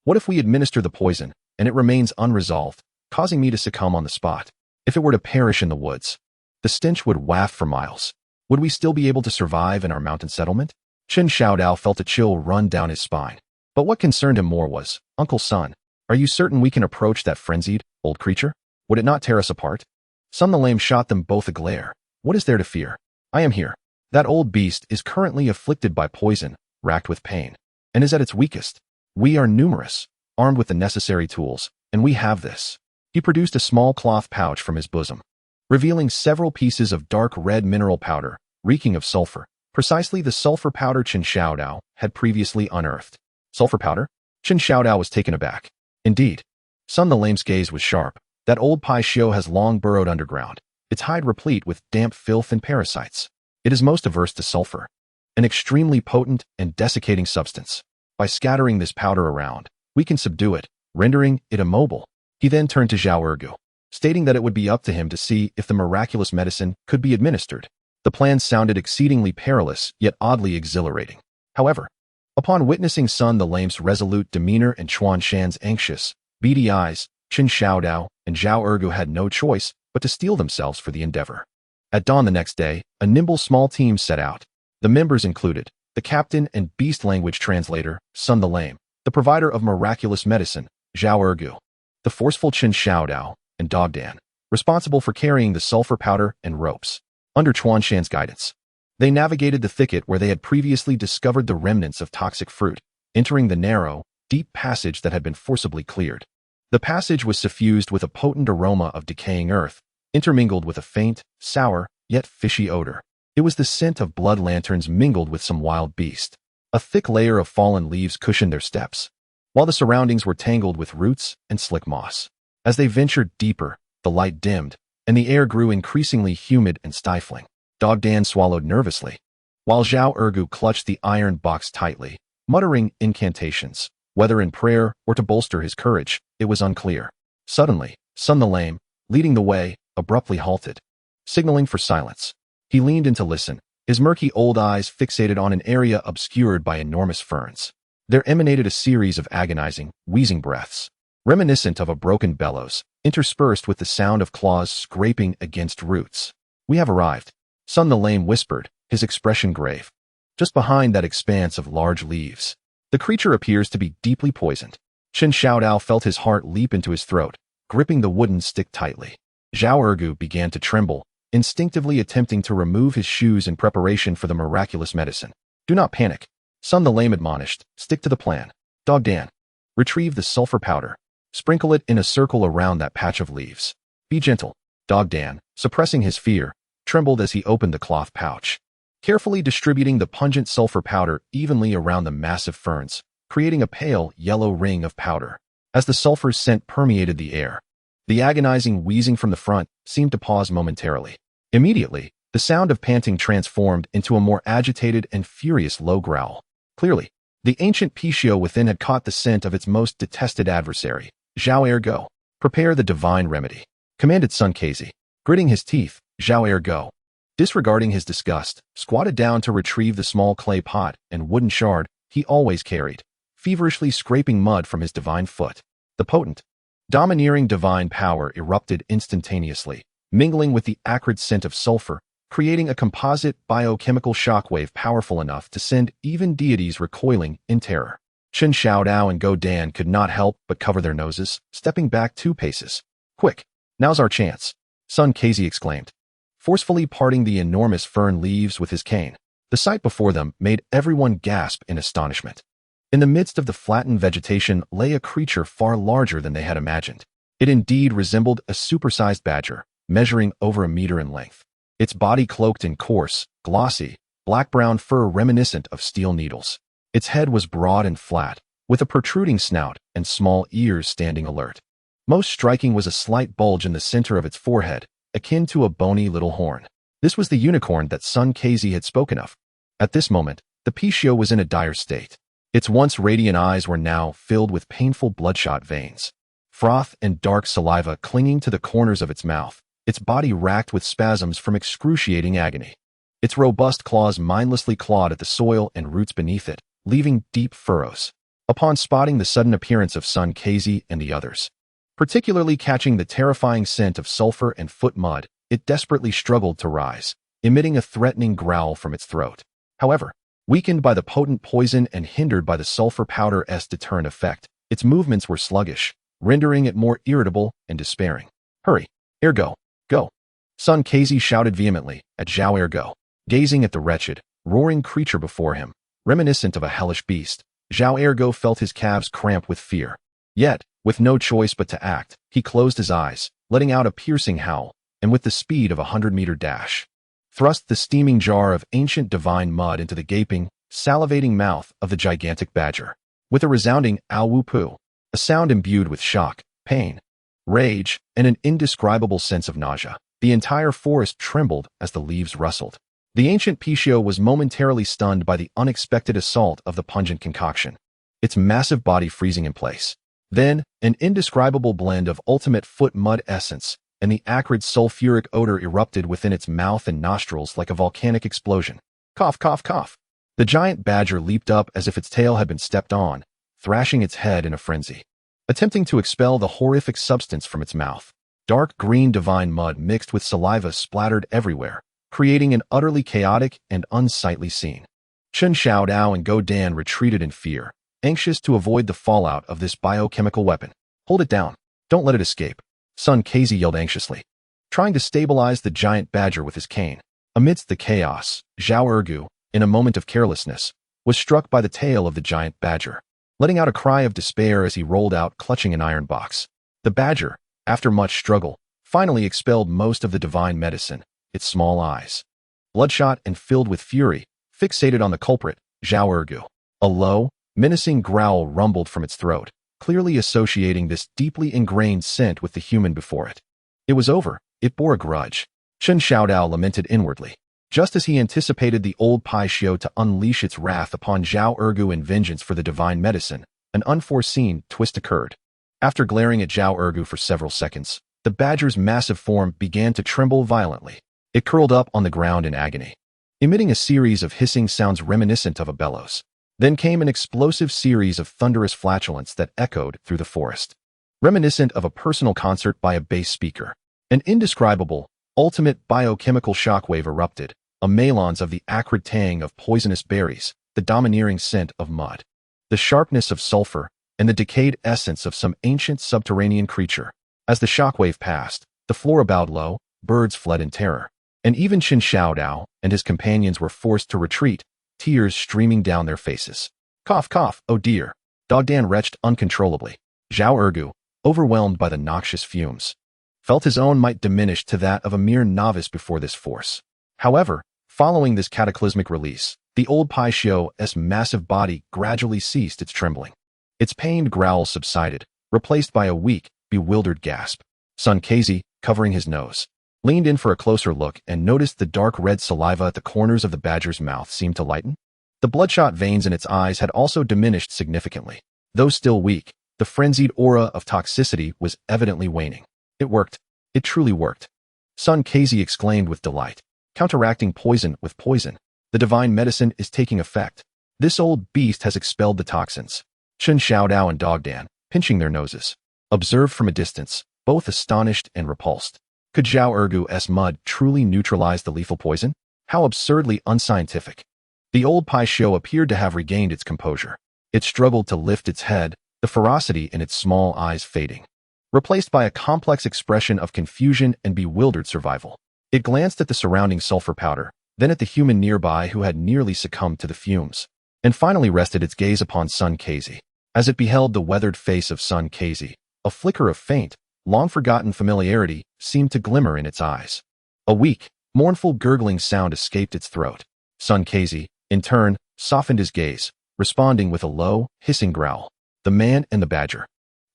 [SPEAKER 2] What if we administer the poison, and it remains unresolved, causing me to succumb on the spot? If it were to perish in the woods, the stench would waft for miles. Would we still be able to survive in our mountain settlement? Chen Xiao Dao felt a chill run down his spine. But what concerned him more was, Uncle Sun, are you certain we can approach that frenzied, old creature? Would it not tear us apart? Sun the Lame shot them both a glare. What is there to fear? I am here. That old beast is currently afflicted by poison, racked with pain, and is at its weakest. We are numerous, armed with the necessary tools, and we have this. He produced a small cloth pouch from his bosom, revealing several pieces of dark red mineral powder, reeking of sulfur, precisely the sulfur powder Chen Xiao Dao had previously unearthed. Sulfur powder? Chen Xiao Dao was taken aback. Indeed. Sun the Lame's gaze was sharp. That old pishio has long burrowed underground, its hide replete with damp filth and parasites. It is most averse to sulfur, an extremely potent and desiccating substance. By scattering this powder around, we can subdue it, rendering it immobile. He then turned to Zhao Ergu, stating that it would be up to him to see if the miraculous medicine could be administered. The plan sounded exceedingly perilous, yet oddly exhilarating. However, upon witnessing Sun the Lame's resolute demeanor and Chuan Shan's anxious, beady eyes, Chen Xiao Dao and Zhao Ergu had no choice but to steel themselves for the endeavor. At dawn the next day, a nimble small team set out. The members included the captain and beast language translator, Sun the Lame, the provider of miraculous medicine, Zhao Ergu, the forceful Chen Xiao Dao, and Dog Dan, responsible for carrying the sulfur powder and ropes. under Chuanshan's guidance. They navigated the thicket where they had previously discovered the remnants of toxic fruit, entering the narrow, deep passage that had been forcibly cleared. The passage was suffused with a potent aroma of decaying earth, intermingled with a faint, sour, yet fishy odor. It was the scent of blood lanterns mingled with some wild beast. A thick layer of fallen leaves cushioned their steps, while the surroundings were tangled with roots and slick moss. As they ventured deeper, the light dimmed, and the air grew increasingly humid and stifling. Dog Dan swallowed nervously, while Zhao Ergu clutched the iron box tightly, muttering incantations. Whether in prayer or to bolster his courage, it was unclear. Suddenly, Sun the Lame, leading the way, abruptly halted, signaling for silence. He leaned in to listen, his murky old eyes fixated on an area obscured by enormous ferns. There emanated a series of agonizing, wheezing breaths, reminiscent of a broken bellows, interspersed with the sound of claws scraping against roots. "We have arrived," Sun the Lame whispered, his expression grave. "Just behind that expanse of large leaves. The creature appears to be deeply poisoned." Chen Xiao Dao felt his heart leap into his throat, gripping the wooden stick tightly. Zhao Ergu began to tremble, instinctively attempting to remove his shoes in preparation for the miraculous medicine. "Do not panic," Sun the Lame admonished. "Stick to the plan. Dog Dan, retrieve the sulfur powder. Sprinkle it in a circle around that patch of leaves. Be gentle." Dog Dan, suppressing his fear, trembled as he opened the cloth pouch, carefully distributing the pungent sulfur powder evenly around the massive ferns, creating a pale, yellow ring of powder. As the sulfur scent permeated the air, the agonizing wheezing from the front seemed to pause momentarily. Immediately, the sound of panting transformed into a more agitated and furious low growl. Clearly, the ancient Pishio within had caught the scent of its most detested adversary. "Zhao Ergo, prepare the divine remedy," commanded Sun Kezi. Gritting his teeth, Zhao Ergo, disregarding his disgust, squatted down to retrieve the small clay pot and wooden shard he always carried, feverishly scraping mud from his divine foot. The potent, domineering divine power erupted instantaneously, mingling with the acrid scent of sulfur, creating a composite biochemical shockwave powerful enough to send even deities recoiling in terror. Chen Xiao Dao and Go Dan could not help but cover their noses, stepping back 2 paces. "Quick, now's our chance," Sun Kezi exclaimed, forcefully parting the enormous fern leaves with his cane. The sight before them made everyone gasp in astonishment. In the midst of the flattened vegetation lay a creature far larger than they had imagined. It indeed resembled a supersized badger, measuring over 1 meter in length. Its body cloaked in coarse, glossy, black-brown fur reminiscent of steel needles. Its head was broad and flat, with a protruding snout and small ears standing alert. Most striking was a slight bulge in the center of its forehead, akin to a bony little horn. This was the unicorn that Sun Kezi had spoken of. At this moment, the Pishio was in a dire state. Its once radiant eyes were now filled with painful bloodshot veins, froth and dark saliva clinging to the corners of its mouth, its body racked with spasms from excruciating agony. Its robust claws mindlessly clawed at the soil and roots beneath it, leaving deep furrows. Upon spotting the sudden appearance of Sun Kezi and the others, particularly catching the terrifying scent of sulfur and foot mud, it desperately struggled to rise, emitting a threatening growl from its throat. However, weakened by the potent poison and hindered by the sulfur powder's deterrent effect, its movements were sluggish, rendering it more irritable and despairing. "Hurry, Ergo, go!" Sun Kezi shouted vehemently at Zhao Ergo, gazing at the wretched, roaring creature before him, reminiscent of a hellish beast. Zhao Ergo felt his calves cramp with fear. Yet, with no choice but to act, he closed his eyes, letting out a piercing howl, and with the speed of a 100-meter dash, thrust the steaming jar of ancient divine mud into the gaping, salivating mouth of the gigantic badger. With a resounding ow-woo-poo, a sound imbued with shock, pain, rage, and an indescribable sense of nausea, the entire forest trembled as the leaves rustled. The ancient Pishio was momentarily stunned by the unexpected assault of the pungent concoction, its massive body freezing in place. Then, an indescribable blend of ultimate foot mud essence and the acrid sulfuric odor erupted within its mouth and nostrils like a volcanic explosion. Cough, cough, cough. The giant badger leaped up as if its tail had been stepped on, thrashing its head in a frenzy, attempting to expel the horrific substance from its mouth. Dark green divine mud mixed with saliva splattered everywhere, creating an utterly chaotic and unsightly scene. Chen Xiao Dao and Go Dan retreated in fear, anxious to avoid the fallout of this biochemical weapon. "Hold it down. Don't let it escape," Sun Kezi yelled anxiously, trying to stabilize the giant badger with his cane. Amidst the chaos, Zhao Ergu, in a moment of carelessness, was struck by the tail of the giant badger, letting out a cry of despair as he rolled out clutching an iron box. The badger, after much struggle, finally expelled most of the divine medicine, its small eyes, bloodshot and filled with fury, fixated on the culprit, Zhao Ergu. A low, menacing growl rumbled from its throat, clearly associating this deeply ingrained scent with the human before it. It was over. It bore a grudge. Chen Xiao Dao lamented inwardly. Just as he anticipated the old Pai-Shio to unleash its wrath upon Zhao Ergu in vengeance for the divine medicine, an unforeseen twist occurred. After glaring at Zhao Ergu for several seconds, the badger's massive form began to tremble violently. It curled up on the ground in agony, emitting a series of hissing sounds reminiscent of a bellows. Then came an explosive series of thunderous flatulence that echoed through the forest, reminiscent of a personal concert by a bass speaker. An indescribable, ultimate biochemical shockwave erupted, a melange of the acrid tang of poisonous berries, the domineering scent of mud, the sharpness of sulfur, and the decayed essence of some ancient subterranean creature. As the shockwave passed, the flora bowed low, birds fled in terror, and even Chen Xiao Dao and his companions were forced to retreat, tears streaming down their faces. Cough, cough, oh dear. Dogdan retched uncontrollably. Zhao Ergu, overwhelmed by the noxious fumes, felt his own might diminish to that of a mere novice before this force. However, following this cataclysmic release, the old Pai-Shio's massive body gradually ceased its trembling. Its pained growls subsided, replaced by a weak, bewildered gasp. Sun Kezi, covering his nose, leaned in for a closer look and noticed the dark red saliva at the corners of the badger's mouth seemed to lighten. The bloodshot veins in its eyes had also diminished significantly. Though still weak, the frenzied aura of toxicity was evidently waning. It worked. It truly worked. Sun Kezi exclaimed with delight. Counteracting poison with poison. The divine medicine is taking effect. This old beast has expelled the toxins. Chen Xiao Dao and Dogdan, pinching their noses, observed from a distance, both astonished and repulsed. Could Zhao Ergu's mud truly neutralize the lethal poison? How absurdly unscientific. The old Pai-Shio appeared to have regained its composure. It struggled to lift its head, the ferocity in its small eyes fading, replaced by a complex expression of confusion and bewildered survival. It glanced at the surrounding sulfur powder, then at the human nearby who had nearly succumbed to the fumes, and finally rested its gaze upon Sun Kezi. As it beheld the weathered face of Sun Kezi, a flicker of faint, long-forgotten familiarity seemed to glimmer in its eyes. A weak, mournful gurgling sound escaped its throat. Sun Kezi, in turn, softened his gaze, responding with a low, hissing growl. The man and the badger,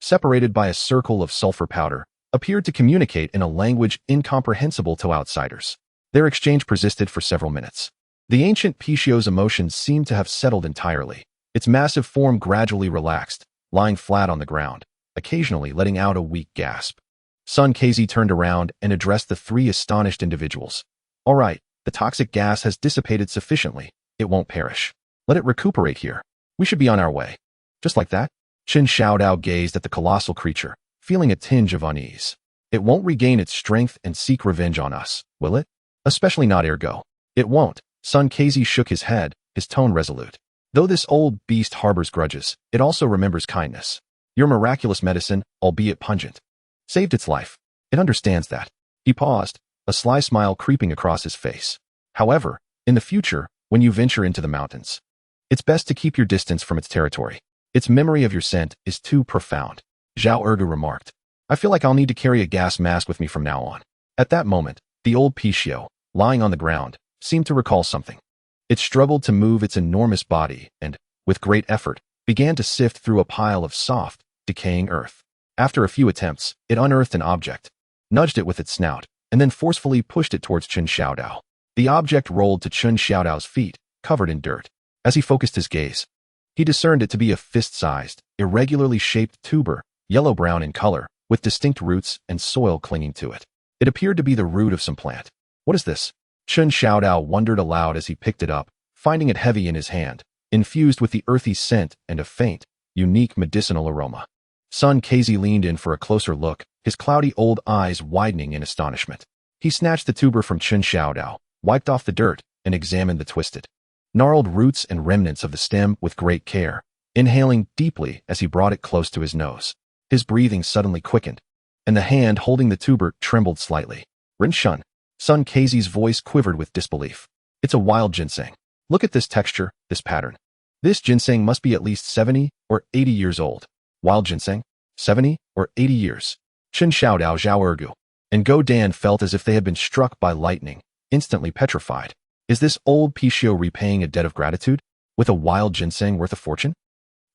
[SPEAKER 2] separated by a circle of sulfur powder, appeared to communicate in a language incomprehensible to outsiders. Their exchange persisted for several minutes. The ancient Pai-Shio's emotions seemed to have settled entirely. Its massive form gradually relaxed, lying flat on the ground, occasionally letting out a weak gasp. Sun Kezi turned around and addressed the three astonished individuals. All right, the toxic gas has dissipated sufficiently. It won't perish. Let it recuperate here. We should be on our way. Just like that? Chen Xiao Dao gazed at the colossal creature, feeling a tinge of unease. It won't regain its strength and seek revenge on us, will it? Especially not ergo. It won't. Sun Kezi shook his head, his tone resolute. Though this old beast harbors grudges, it also remembers kindness. Your miraculous medicine, albeit pungent, saved its life. It understands that. He paused, a sly smile creeping across his face. However, in the future, when you venture into the mountains, it's best to keep your distance from its territory. Its memory of your scent is too profound. Zhao Ergu remarked. I feel like I'll need to carry a gas mask with me from now on. At that moment, the old Pai-Shio, lying on the ground, seemed to recall something. It struggled to move its enormous body and, with great effort, began to sift through a pile of soft, decaying earth. After a few attempts, it unearthed an object, nudged it with its snout, and then forcefully pushed it towards Chen Xiao Dao. The object rolled to Chen Xiao Dao's feet, covered in dirt. As he focused his gaze, he discerned it to be a fist-sized, irregularly shaped tuber, yellow-brown in color, with distinct roots and soil clinging to it. It appeared to be the root of some plant. What is this? Chen Xiao Dao wondered aloud as he picked it up, finding it heavy in his hand, infused with the earthy scent and a faint, unique medicinal aroma. Sun Kezi leaned in for a closer look, his cloudy old eyes widening in astonishment. He snatched the tuber from Chen Xiao Dao, wiped off the dirt, and examined the twisted, gnarled roots and remnants of the stem with great care, inhaling deeply as he brought it close to his nose. His breathing suddenly quickened, and the hand holding the tuber trembled slightly. Rin Shun. Sun Kai's voice quivered with disbelief. It's a wild ginseng. Look at this texture, this pattern. This ginseng must be at least 70 or 80 years old. Wild ginseng? 70 or 80 years. Chen Xiao Dao Zhao Ergu and Go Dan felt as if they had been struck by lightning, instantly petrified. Is this old Pishio repaying a debt of gratitude? With a wild ginseng worth a fortune?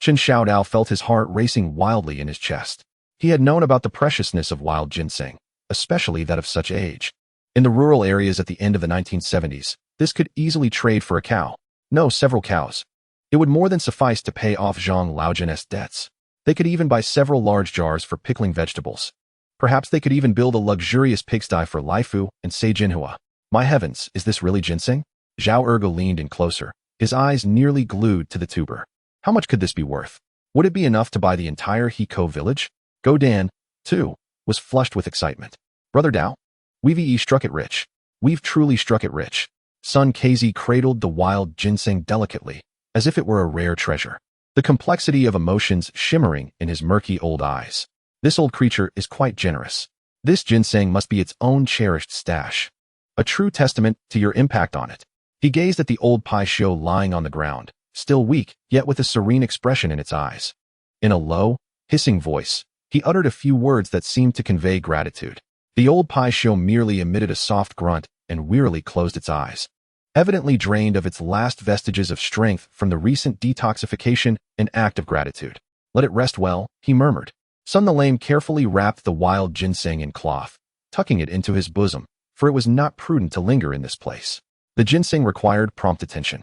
[SPEAKER 2] Chen Xiao Dao felt his heart racing wildly in his chest. He had known about the preciousness of wild ginseng, especially that of such age. In the rural areas at the end of the 1970s, this could easily trade for a cow. No, several cows. It would more than suffice to pay off Zhang Laojian's debts. They could even buy several large jars for pickling vegetables. Perhaps they could even build a luxurious pigsty for Laifu and Seijinhua. My heavens, is this really ginseng? Zhao Ergo leaned in closer, his eyes nearly glued to the tuber. How much could this be worth? Would it be enough to buy the entire Hiko village? Go Dan, too, was flushed with excitement. Brother Dao? We've struck it rich. We've truly struck it rich. Sun Kai cradled the wild ginseng delicately, as if it were a rare treasure, the complexity of emotions shimmering in his murky old eyes. This old creature is quite generous. This ginseng must be its own cherished stash. A true testament to your impact on it. He gazed at the old Pishio lying on the ground, still weak, yet with a serene expression in its eyes. In a low, hissing voice, he uttered a few words that seemed to convey gratitude. The old Pishio merely emitted a soft grunt and wearily closed its eyes, evidently drained of its last vestiges of strength from the recent detoxification and act of gratitude. Let it rest well, he murmured. Sun the Lame carefully wrapped the wild ginseng in cloth, tucking it into his bosom, for it was not prudent to linger in this place. The ginseng required prompt attention.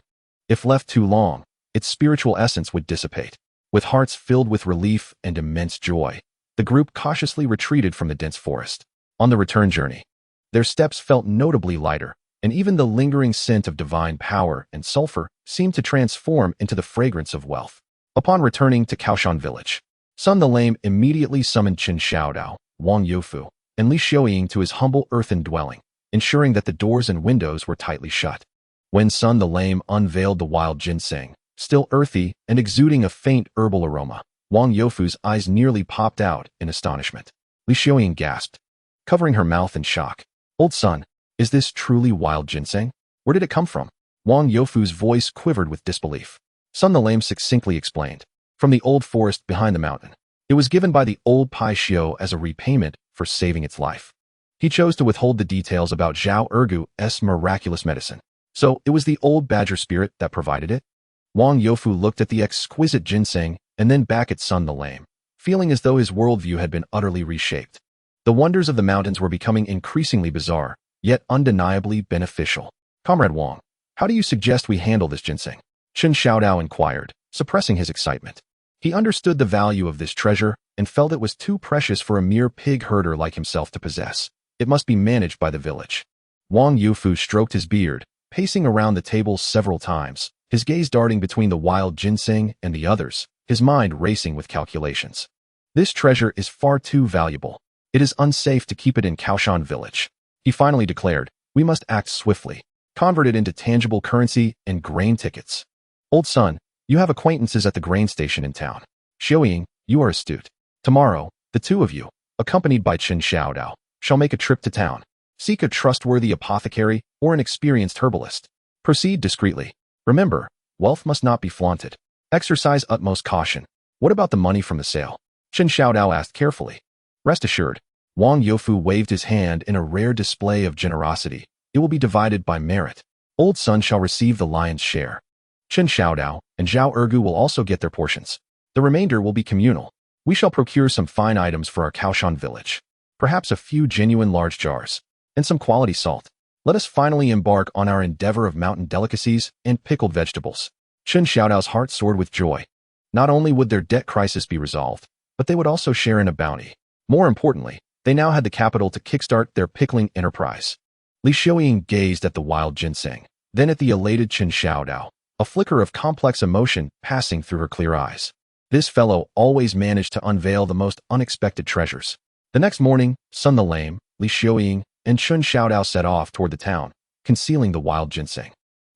[SPEAKER 2] If left too long, its spiritual essence would dissipate. With hearts filled with relief and immense joy, the group cautiously retreated from the dense forest. On the return journey, their steps felt notably lighter, and even the lingering scent of divine power and sulfur seemed to transform into the fragrance of wealth. Upon returning to Kao Shan village, Sun the Lame immediately summoned Chen Xiao Dao, Wang Youfu, and Li Xiaoying to his humble earthen dwelling, ensuring that the doors and windows were tightly shut. When Sun the Lame unveiled the wild ginseng, still earthy and exuding a faint herbal aroma, Wang Youfu's eyes nearly popped out in astonishment. Li Xiaoying gasped, covering her mouth in shock. Old Sun, is this truly wild ginseng? Where did it come from? Wang Youfu's voice quivered with disbelief. Sun the Lame succinctly explained. From the old forest behind the mountain. It was given by the old Pishio as a repayment for saving its life. He chose to withhold the details about Zhao Ergu's miraculous medicine. So it was the old badger spirit that provided it? Wang Youfu looked at the exquisite ginseng and then back at Sun the Lame, feeling as though his worldview had been utterly reshaped. The wonders of the mountains were becoming increasingly bizarre, yet undeniably beneficial. Comrade Wang, how do you suggest we handle this ginseng? Chen Xiao Dao inquired, suppressing his excitement. He understood the value of this treasure and felt it was too precious for a mere pig herder like himself to possess. It must be managed by the village. Wang Youfu stroked his beard, pacing around the table several times, his gaze darting between the wild ginseng and the others, his mind racing with calculations. This treasure is far too valuable. It is unsafe to keep it in Kao Shan village. He finally declared, we must act swiftly, convert it into tangible currency and grain tickets. Old Sun, you have acquaintances at the grain station in town. Xiaoying, you are astute. Tomorrow, the two of you, accompanied by Chen Xiao Dao, shall make a trip to town. Seek a trustworthy apothecary or an experienced herbalist. Proceed discreetly. Remember, wealth must not be flaunted. Exercise utmost caution. What about the money from the sale? Chen Xiao Dao asked carefully. Rest assured, Wang Youfu waved his hand in a rare display of generosity. It will be divided by merit. Old Sun shall receive the lion's share. Chen Xiao Dao and Zhao Ergu will also get their portions. The remainder will be communal. We shall procure some fine items for our Kao Shan village. Perhaps a few genuine large jars. And some quality salt. Let us finally embark on our endeavor of mountain delicacies and pickled vegetables. Chen Xiao Dao's heart soared with joy. Not only would their debt crisis be resolved, but they would also share in a bounty. More importantly, they now had the capital to kickstart their pickling enterprise. Li Xiaoying gazed at the wild ginseng, then at the elated Chen Xiao Dao, a flicker of complex emotion passing through her clear eyes. This fellow always managed to unveil the most unexpected treasures. The next morning, Sun the Lame, Li Xiaoying, and Chen Xiao Dao set off toward the town, concealing the wild ginseng.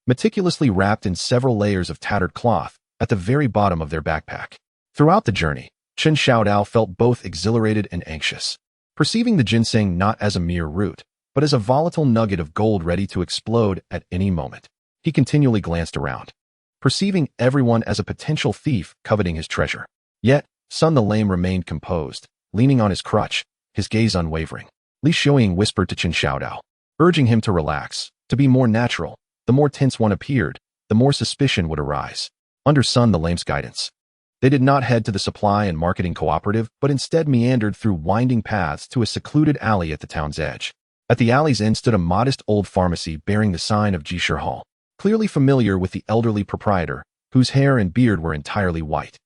[SPEAKER 2] Meticulously wrapped in several layers of tattered cloth at the very bottom of their backpack. Throughout the journey, Chen Xiao Dao felt both exhilarated and anxious. Perceiving the ginseng not as a mere root, but but as a volatile nugget of gold ready to explode at any moment. He continually glanced around, perceiving everyone as a potential thief coveting his treasure. Yet, Sun the Lame remained composed, leaning on his crutch, his gaze unwavering. Li Xiaoying whispered to Chen Xiao Dao, urging him to relax, to be more natural. The more tense one appeared, the more suspicion would arise. Under Sun the Lame's guidance, they did not head to the supply and marketing cooperative, but instead meandered through winding paths to a secluded alley at the town's edge. At the alley's end stood a modest old pharmacy bearing the sign of Jishir Hall, clearly familiar with the elderly proprietor, whose hair and beard were entirely white.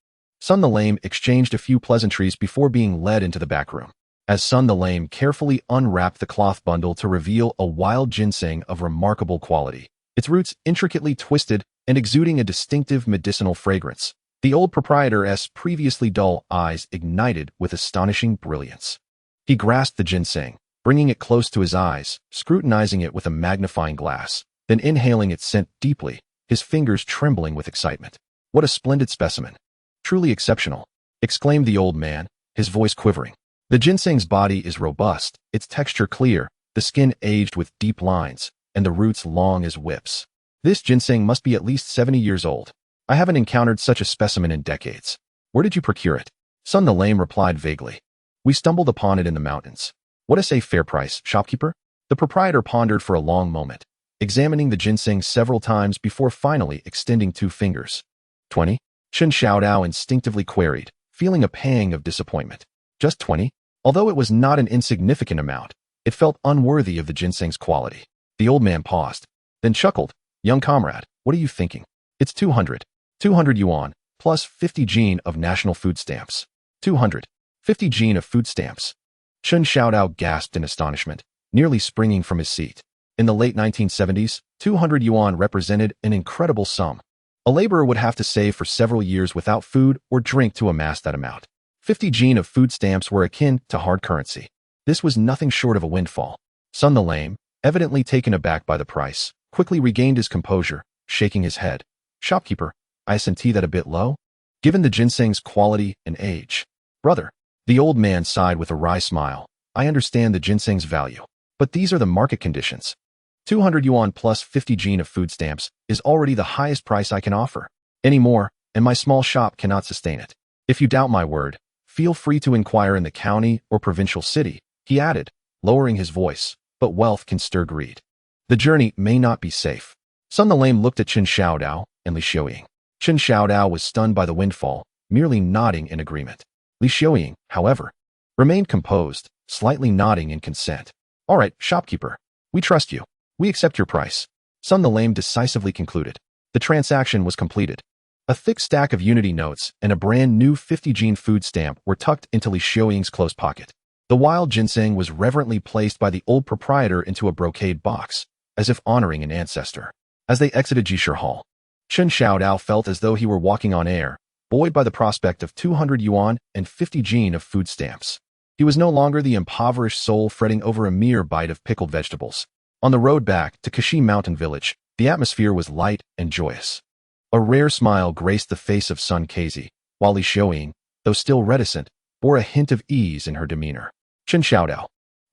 [SPEAKER 2] Sun the Lame exchanged a few pleasantries before being led into the back room. As Sun the Lame carefully unwrapped the cloth bundle to reveal a wild ginseng of remarkable quality, its roots intricately twisted and exuding a distinctive medicinal fragrance, the old proprietor's previously dull eyes ignited with astonishing brilliance. He grasped the ginseng, bringing it close to his eyes, scrutinizing it with a magnifying glass, then inhaling its scent deeply, his fingers trembling with excitement. "What a splendid specimen! Truly exceptional," exclaimed the old man, his voice quivering. "The ginseng's body is robust, its texture clear, the skin aged with deep lines, and the roots long as whips. This ginseng must be at least 70 years old. I haven't encountered such a specimen in decades. Where did you procure it?" Sun the Lame replied vaguely. "We stumbled upon it in the mountains." "What is a fair price, shopkeeper?" The proprietor pondered for a long moment, examining the ginseng several times before finally extending 2 fingers. 20? Chen Xiao Dao instinctively queried, feeling a pang of disappointment. Just 20? Although it was not an insignificant amount, it felt unworthy of the ginseng's quality. The old man paused, then chuckled. "Young comrade, what are you thinking? It's 200. 200 yuan, plus 50 jin of national food stamps. 250 jin of food stamps." Chen Xiao Dao gasped in astonishment, nearly springing from his seat. In the late 1970s, 200 yuan represented an incredible sum. A laborer would have to save for several years without food or drink to amass that amount. 50 jin of food stamps were akin to hard currency. This was nothing short of a windfall. Sun the Lame, evidently taken aback by the price, quickly regained his composure, shaking his head. "Shopkeeper, I senti that a bit low, given the ginseng's quality and age." "Brother," the old man sighed with a wry smile, "I understand the ginseng's value, but these are the market conditions. 200 yuan plus 50 jin of food stamps is already the highest price I can offer. Any more, and my small shop cannot sustain it. If you doubt my word, feel free to inquire in the county or provincial city," he added, lowering his voice, "but wealth can stir greed. The journey may not be safe." Sun the Lame looked at Chen Xiao Dao and Li Xiaoying. Chen Xiao Dao was stunned by the windfall, merely nodding in agreement. Li Xiaoying, however, remained composed, slightly nodding in consent. "All right, shopkeeper. We trust you. We accept your price." Sun the Lame decisively concluded. The transaction was completed. A thick stack of Unity notes and a brand new 50 jin food stamp were tucked into Li Xiaoying's close pocket. The wild ginseng was reverently placed by the old proprietor into a brocade box, as if honoring an ancestor. As they exited Jishir Hall, Chen Xiao Dao felt as though he were walking on air, buoyed by the prospect of 200 yuan and 50 jin of food stamps. He was no longer the impoverished soul fretting over a mere bite of pickled vegetables. On the road back to Kashi Mountain Village, the atmosphere was light and joyous. A rare smile graced the face of Sun Casey, while Li Xiaoying, though still reticent, bore a hint of ease in her demeanor. Chen Xiao Dao,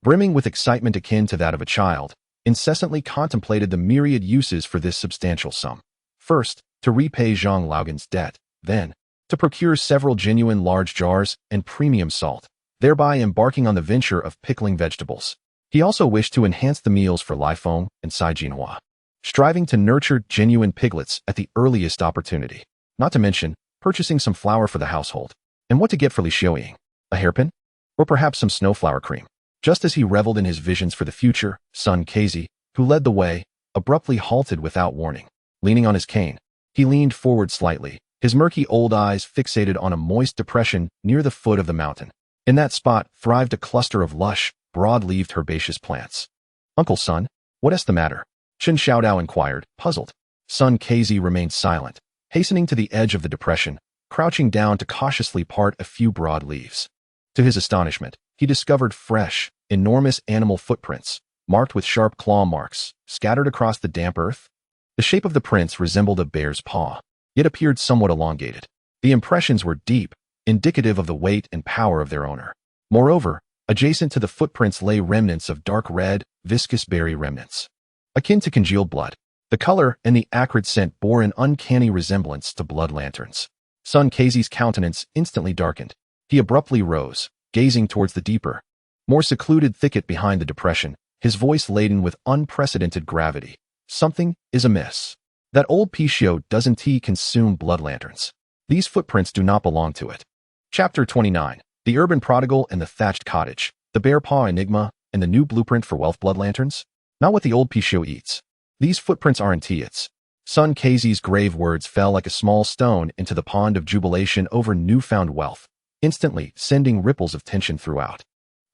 [SPEAKER 2] brimming with excitement akin to that of a child, incessantly contemplated the myriad uses for this substantial sum. First, to repay Zhang Laogan's debt, then, to procure several genuine large jars and premium salt, thereby embarking on the venture of pickling vegetables. He also wished to enhance the meals for Lai Feng and Sai Jinhua, striving to nurture genuine piglets at the earliest opportunity, not to mention purchasing some flour for the household. And what to get for Li Xiaoying? A hairpin? Or perhaps some snowflower cream? Just as he reveled in his visions for the future, Sun Casey, who led the way, abruptly halted without warning. Leaning on his cane, he leaned forward slightly, his murky old eyes fixated on a moist depression near the foot of the mountain. In that spot thrived a cluster of lush, broad-leaved herbaceous plants. "Uncle Sun, what is the matter?" Chen Xiao Dao inquired, puzzled. Sun Casey remained silent, hastening to the edge of the depression, crouching down to cautiously part a few broad leaves. To his astonishment, he discovered fresh, enormous animal footprints, marked with sharp claw marks, scattered across the damp earth. The shape of the prints resembled a bear's paw, yet appeared somewhat elongated. The impressions were deep, indicative of the weight and power of their owner. Moreover, Adjacent to the footprints lay remnants of dark red, viscous berry remnants. Akin to congealed blood, the color and the acrid scent bore an uncanny resemblance to blood lanterns. Sun Kai's countenance instantly darkened. He abruptly rose, gazing towards the deeper, more secluded thicket behind the depression, his voice laden with unprecedented gravity. Something is amiss. That old Pixiu doesn't consume blood lanterns. These footprints do not belong to it. Chapter 29. The Urban Prodigal and the Thatched Cottage. The Bear Paw Enigma and the New Blueprint for Wealth Blood Lanterns? Not what the old Pixiu eats. These footprints aren't its. Sun Kai's grave words fell like a small stone into the pond of jubilation over newfound wealth, instantly sending ripples of tension throughout.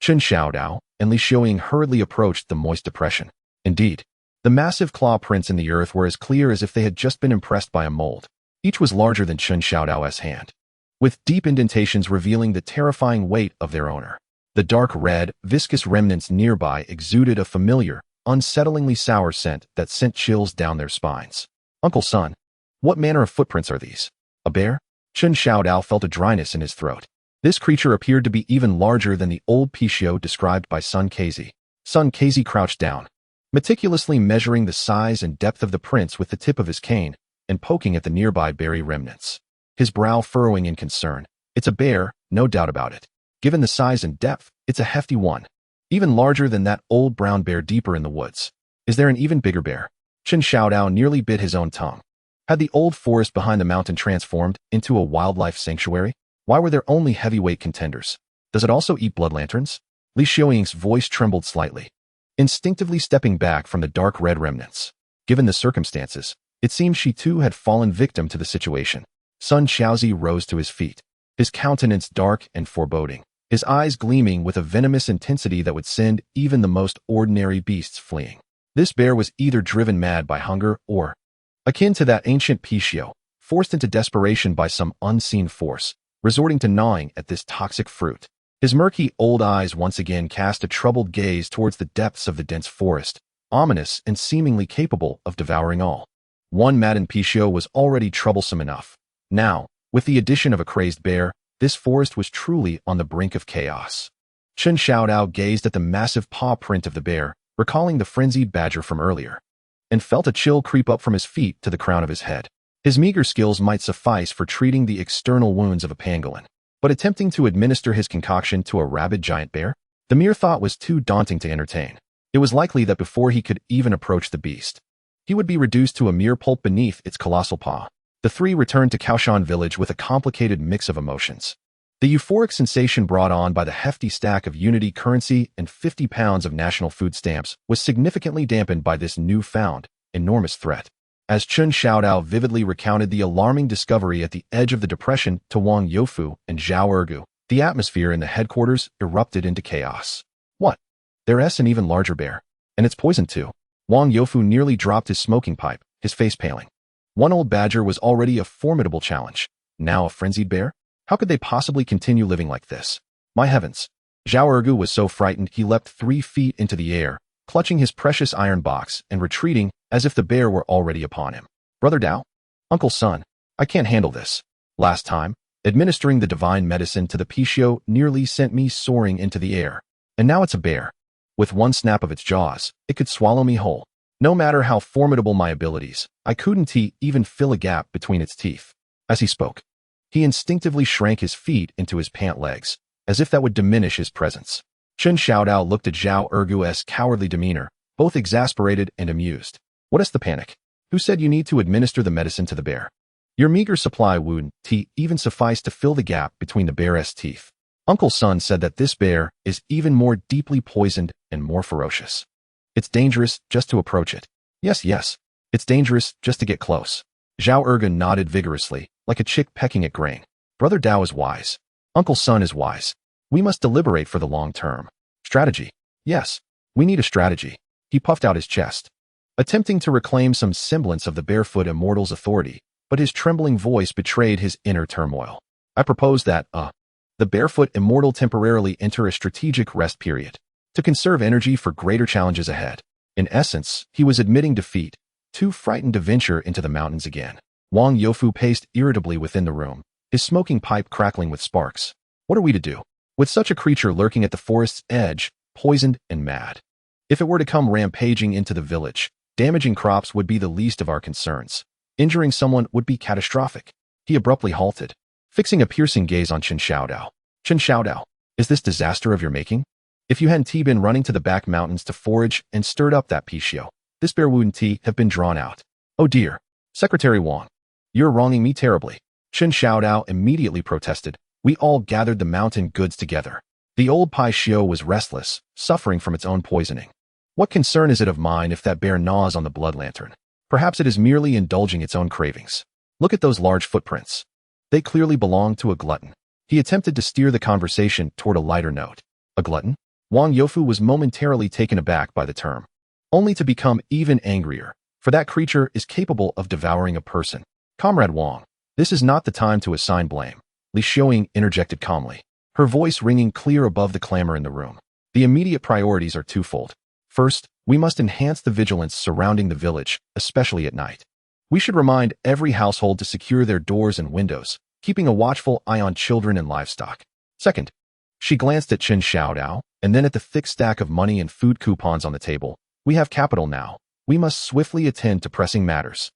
[SPEAKER 2] Chen Xiao Dao and Li Xiuying hurriedly approached the moist depression. Indeed, the massive claw prints in the earth were as clear as if they had just been impressed by a mold. Each was larger than Chen Xiao Dao's hand, with deep indentations revealing the terrifying weight of their owner. The dark red, viscous remnants nearby exuded a familiar, unsettlingly sour scent that sent chills down their spines. Uncle Sun, what manner of footprints are these? A bear? Chen Xiao Dao felt a dryness in his throat. This creature appeared to be even larger than the old Pixiu described by Sun Kai. Sun Kai crouched down, meticulously measuring the size and depth of the prints with the tip of his cane and poking at the nearby berry remnants, his brow furrowing in concern. It's a bear, no doubt about it. Given the size and depth, it's a hefty one, even larger than that old brown bear deeper in the woods. Is there an even bigger bear? Chen Xiao Dao nearly bit his own tongue. Had the old forest behind the mountain transformed into a wildlife sanctuary? Why were there only heavyweight contenders? Does it also eat blood lanterns? Li Xiuying's voice trembled slightly, instinctively stepping back from the dark red remnants. Given the circumstances, it seemed she too had fallen victim to the situation. Sun Xiaozi rose to his feet, his countenance dark and foreboding, his eyes gleaming with a venomous intensity that would send even the most ordinary beasts fleeing. This bear was either driven mad by hunger or, akin to that ancient Pixiu, forced into desperation by some unseen force, resorting to gnawing at this toxic fruit. His murky old eyes once again cast a troubled gaze towards the depths of the dense forest, ominous and seemingly capable of devouring all. One maddened Pixiu was already troublesome enough. Now, with the addition of a crazed bear, this forest was truly on the brink of chaos. Chen Xiao Dao gazed at the massive paw print of the bear, recalling the frenzied badger from earlier, and felt a chill creep up from his feet to the crown of his head. His meager skills might suffice for treating the external wounds of a pangolin, but attempting to administer his concoction to a rabid giant bear? The mere thought was too daunting to entertain. It was likely that before he could even approach the beast, he would be reduced to a mere pulp beneath its colossal paw. The three returned to Kao Shan village with a complicated mix of emotions. The euphoric sensation brought on by the hefty stack of unity currency and 50 pounds of national food stamps was significantly dampened by this newfound, enormous threat. As Chen Xiao Dao vividly recounted the alarming discovery at the edge of the depression to Wang Youfu and Zhao Ergu, the atmosphere in the headquarters erupted into chaos. What? There's an even larger bear. And it's poisoned too. Wang Youfu nearly dropped his smoking pipe, his face paling. One old badger was already a formidable challenge. Now a frenzied bear? How could they possibly continue living like this? My heavens. Zhao Ergu was so frightened he leapt 3 feet into the air, clutching his precious iron box and retreating as if the bear were already upon him. Brother Dao? Uncle Sun, I can't handle this. Last time, administering the divine medicine to the Pixiu nearly sent me soaring into the air. And now it's a bear. With one snap of its jaws, it could swallow me whole. No matter how formidable my abilities, I couldn't even fill a gap between its teeth. As he spoke, he instinctively shrank his feet into his pant legs, as if that would diminish his presence. Chen Xiao Dao looked at Zhao Ergu's cowardly demeanor, both exasperated and amused. What is the panic? Who said you need to administer the medicine to the bear? Your meager supply wouldn't even suffice to fill the gap between the bear's teeth. Uncle Sun said that this bear is even more deeply poisoned and more ferocious. It's dangerous just to approach it. Yes, it's dangerous just to get close. Zhao Ergu nodded vigorously, like a chick pecking at grain. Brother Dao is wise. Uncle Sun is wise. We must deliberate for the long term. Strategy. Yes, we need a strategy. He puffed out his chest, attempting to reclaim some semblance of the barefoot immortal's authority, but his trembling voice betrayed his inner turmoil. I propose that, the barefoot immortal temporarily enter a strategic rest period, to conserve energy for greater challenges ahead. In essence, he was admitting defeat, too frightened to venture into the mountains again. Wang Youfu paced irritably within the room, his smoking pipe crackling with sparks. What are we to do? With such a creature lurking at the forest's edge, poisoned and mad. If it were to come rampaging into the village, damaging crops would be the least of our concerns. Injuring someone would be catastrophic. He abruptly halted, fixing a piercing gaze on Chen Xiao Dao. Chen Xiao Dao, is this disaster of your making? If you hadn't been running to the back mountains to forage and stirred up that pishio, this bear wouldn't have been drawn out. Oh dear. Secretary Wang, you're wronging me terribly. Chen Xiao Dao immediately protested. We all gathered the mountain goods together. The old pishio was restless, suffering from its own poisoning. What concern is it of mine if that bear gnaws on the blood lantern? Perhaps it is merely indulging its own cravings. Look at those large footprints. They clearly belong to a glutton. He attempted to steer the conversation toward a lighter note. A glutton? Wang Youfu was momentarily taken aback by the term, only to become even angrier, for that creature is capable of devouring a person. Comrade Wang, this is not the time to assign blame, Li Xiaoying interjected calmly, her voice ringing clear above the clamor in the room. The immediate priorities are twofold. First, we must enhance the vigilance surrounding the village, especially at night. We should remind every household to secure their doors and windows, keeping a watchful eye on children and livestock. Second, she glanced at Chen Xiao Dao, and then at the thick stack of money and food coupons on the table. We have capital now. We must swiftly attend to pressing matters.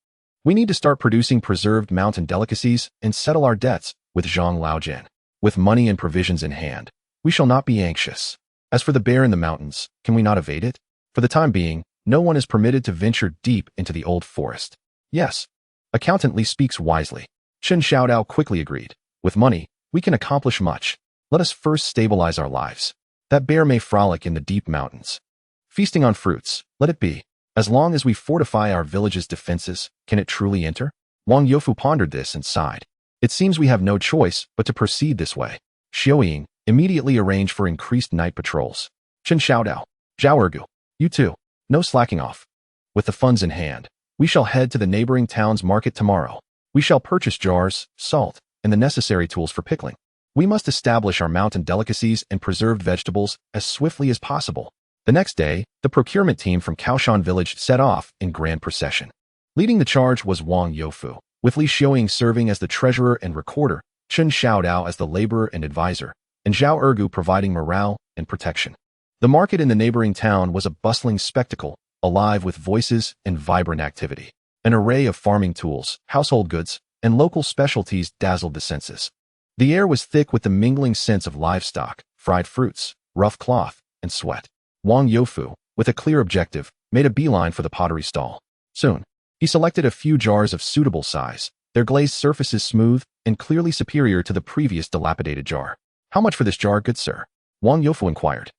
[SPEAKER 2] We need to start producing preserved mountain delicacies and settle our debts with Zhang Laojian. With money and provisions in hand, we shall not be anxious. As for the bear in the mountains, can we not evade it? For the time being, no one is permitted to venture deep into the old forest. Yes. Accountant Li speaks wisely. Chen Xiao Dao quickly agreed. With money, we can accomplish much. Let us first stabilize our lives. That bear may frolic in the deep mountains. Feasting on fruits, let it be. As long as we fortify our village's defenses, can it truly enter? Wang Youfu pondered this and sighed. It seems we have no choice but to proceed this way. Xiaoying immediately arranged for increased night patrols. Chen Xiao Dao, Zhao Ergu, you too. No slacking off. With the funds in hand, we shall head to the neighboring town's market tomorrow. We shall purchase jars, salt, and the necessary tools for pickling. We must establish our mountain delicacies and preserved vegetables as swiftly as possible. The next day, the procurement team from Kao Shan village set off in grand procession. Leading the charge was Wang Youfu, with Li Xiaoying serving as the treasurer and recorder, Chen Xiao Dao as the laborer and advisor, and Zhao Ergu providing morale and protection. The market in the neighboring town was a bustling spectacle, alive with voices and vibrant activity. An array of farming tools, household goods, and local specialties dazzled the senses. The air was thick with the mingling scents of livestock, fried fruits, rough cloth, and sweat. Wang Youfu, with a clear objective, made a beeline for the pottery stall. Soon, he selected a few jars of suitable size, their glazed surfaces smooth and clearly superior to the previous dilapidated jar. How much for this jar, good sir? Wang Youfu inquired,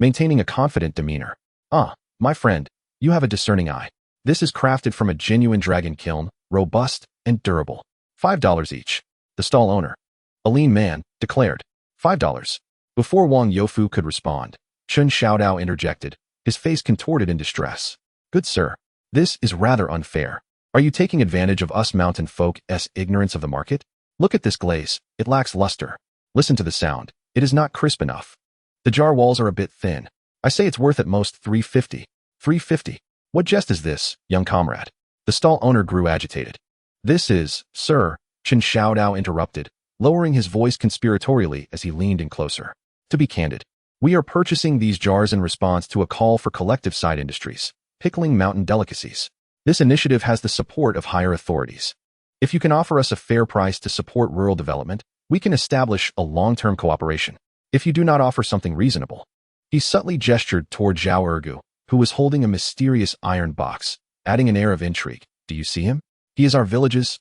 [SPEAKER 2] maintaining a confident demeanor. Ah, my friend, you have a discerning eye. This is crafted from a genuine dragon kiln, robust and durable. $5 each. The stall owner, a lean man, declared. $5. Before Wang Youfu could respond, Chen Xiao Dao interjected, his face contorted in distress. Good sir, this is rather unfair. Are you taking advantage of us mountain folk's ignorance of the market? Look at this glaze, it lacks luster. Listen to the sound, it is not crisp enough. The jar walls are a bit thin. I say it's worth at most $3.50. $3.50. What jest is this, young comrade? The stall owner grew agitated. This is, sir, Chen Xiao Dao interrupted, lowering his voice conspiratorially as he leaned in closer. To be candid, we are purchasing these jars in response to a call for collective side industries, pickling mountain delicacies. This initiative has the support of higher authorities. If you can offer us a fair price to support rural development, we can establish a long-term cooperation. If you do not offer something reasonable. He subtly gestured toward Zhao Ergu, who was holding a mysterious iron box, adding an air of intrigue. Do you see him? He is our village's,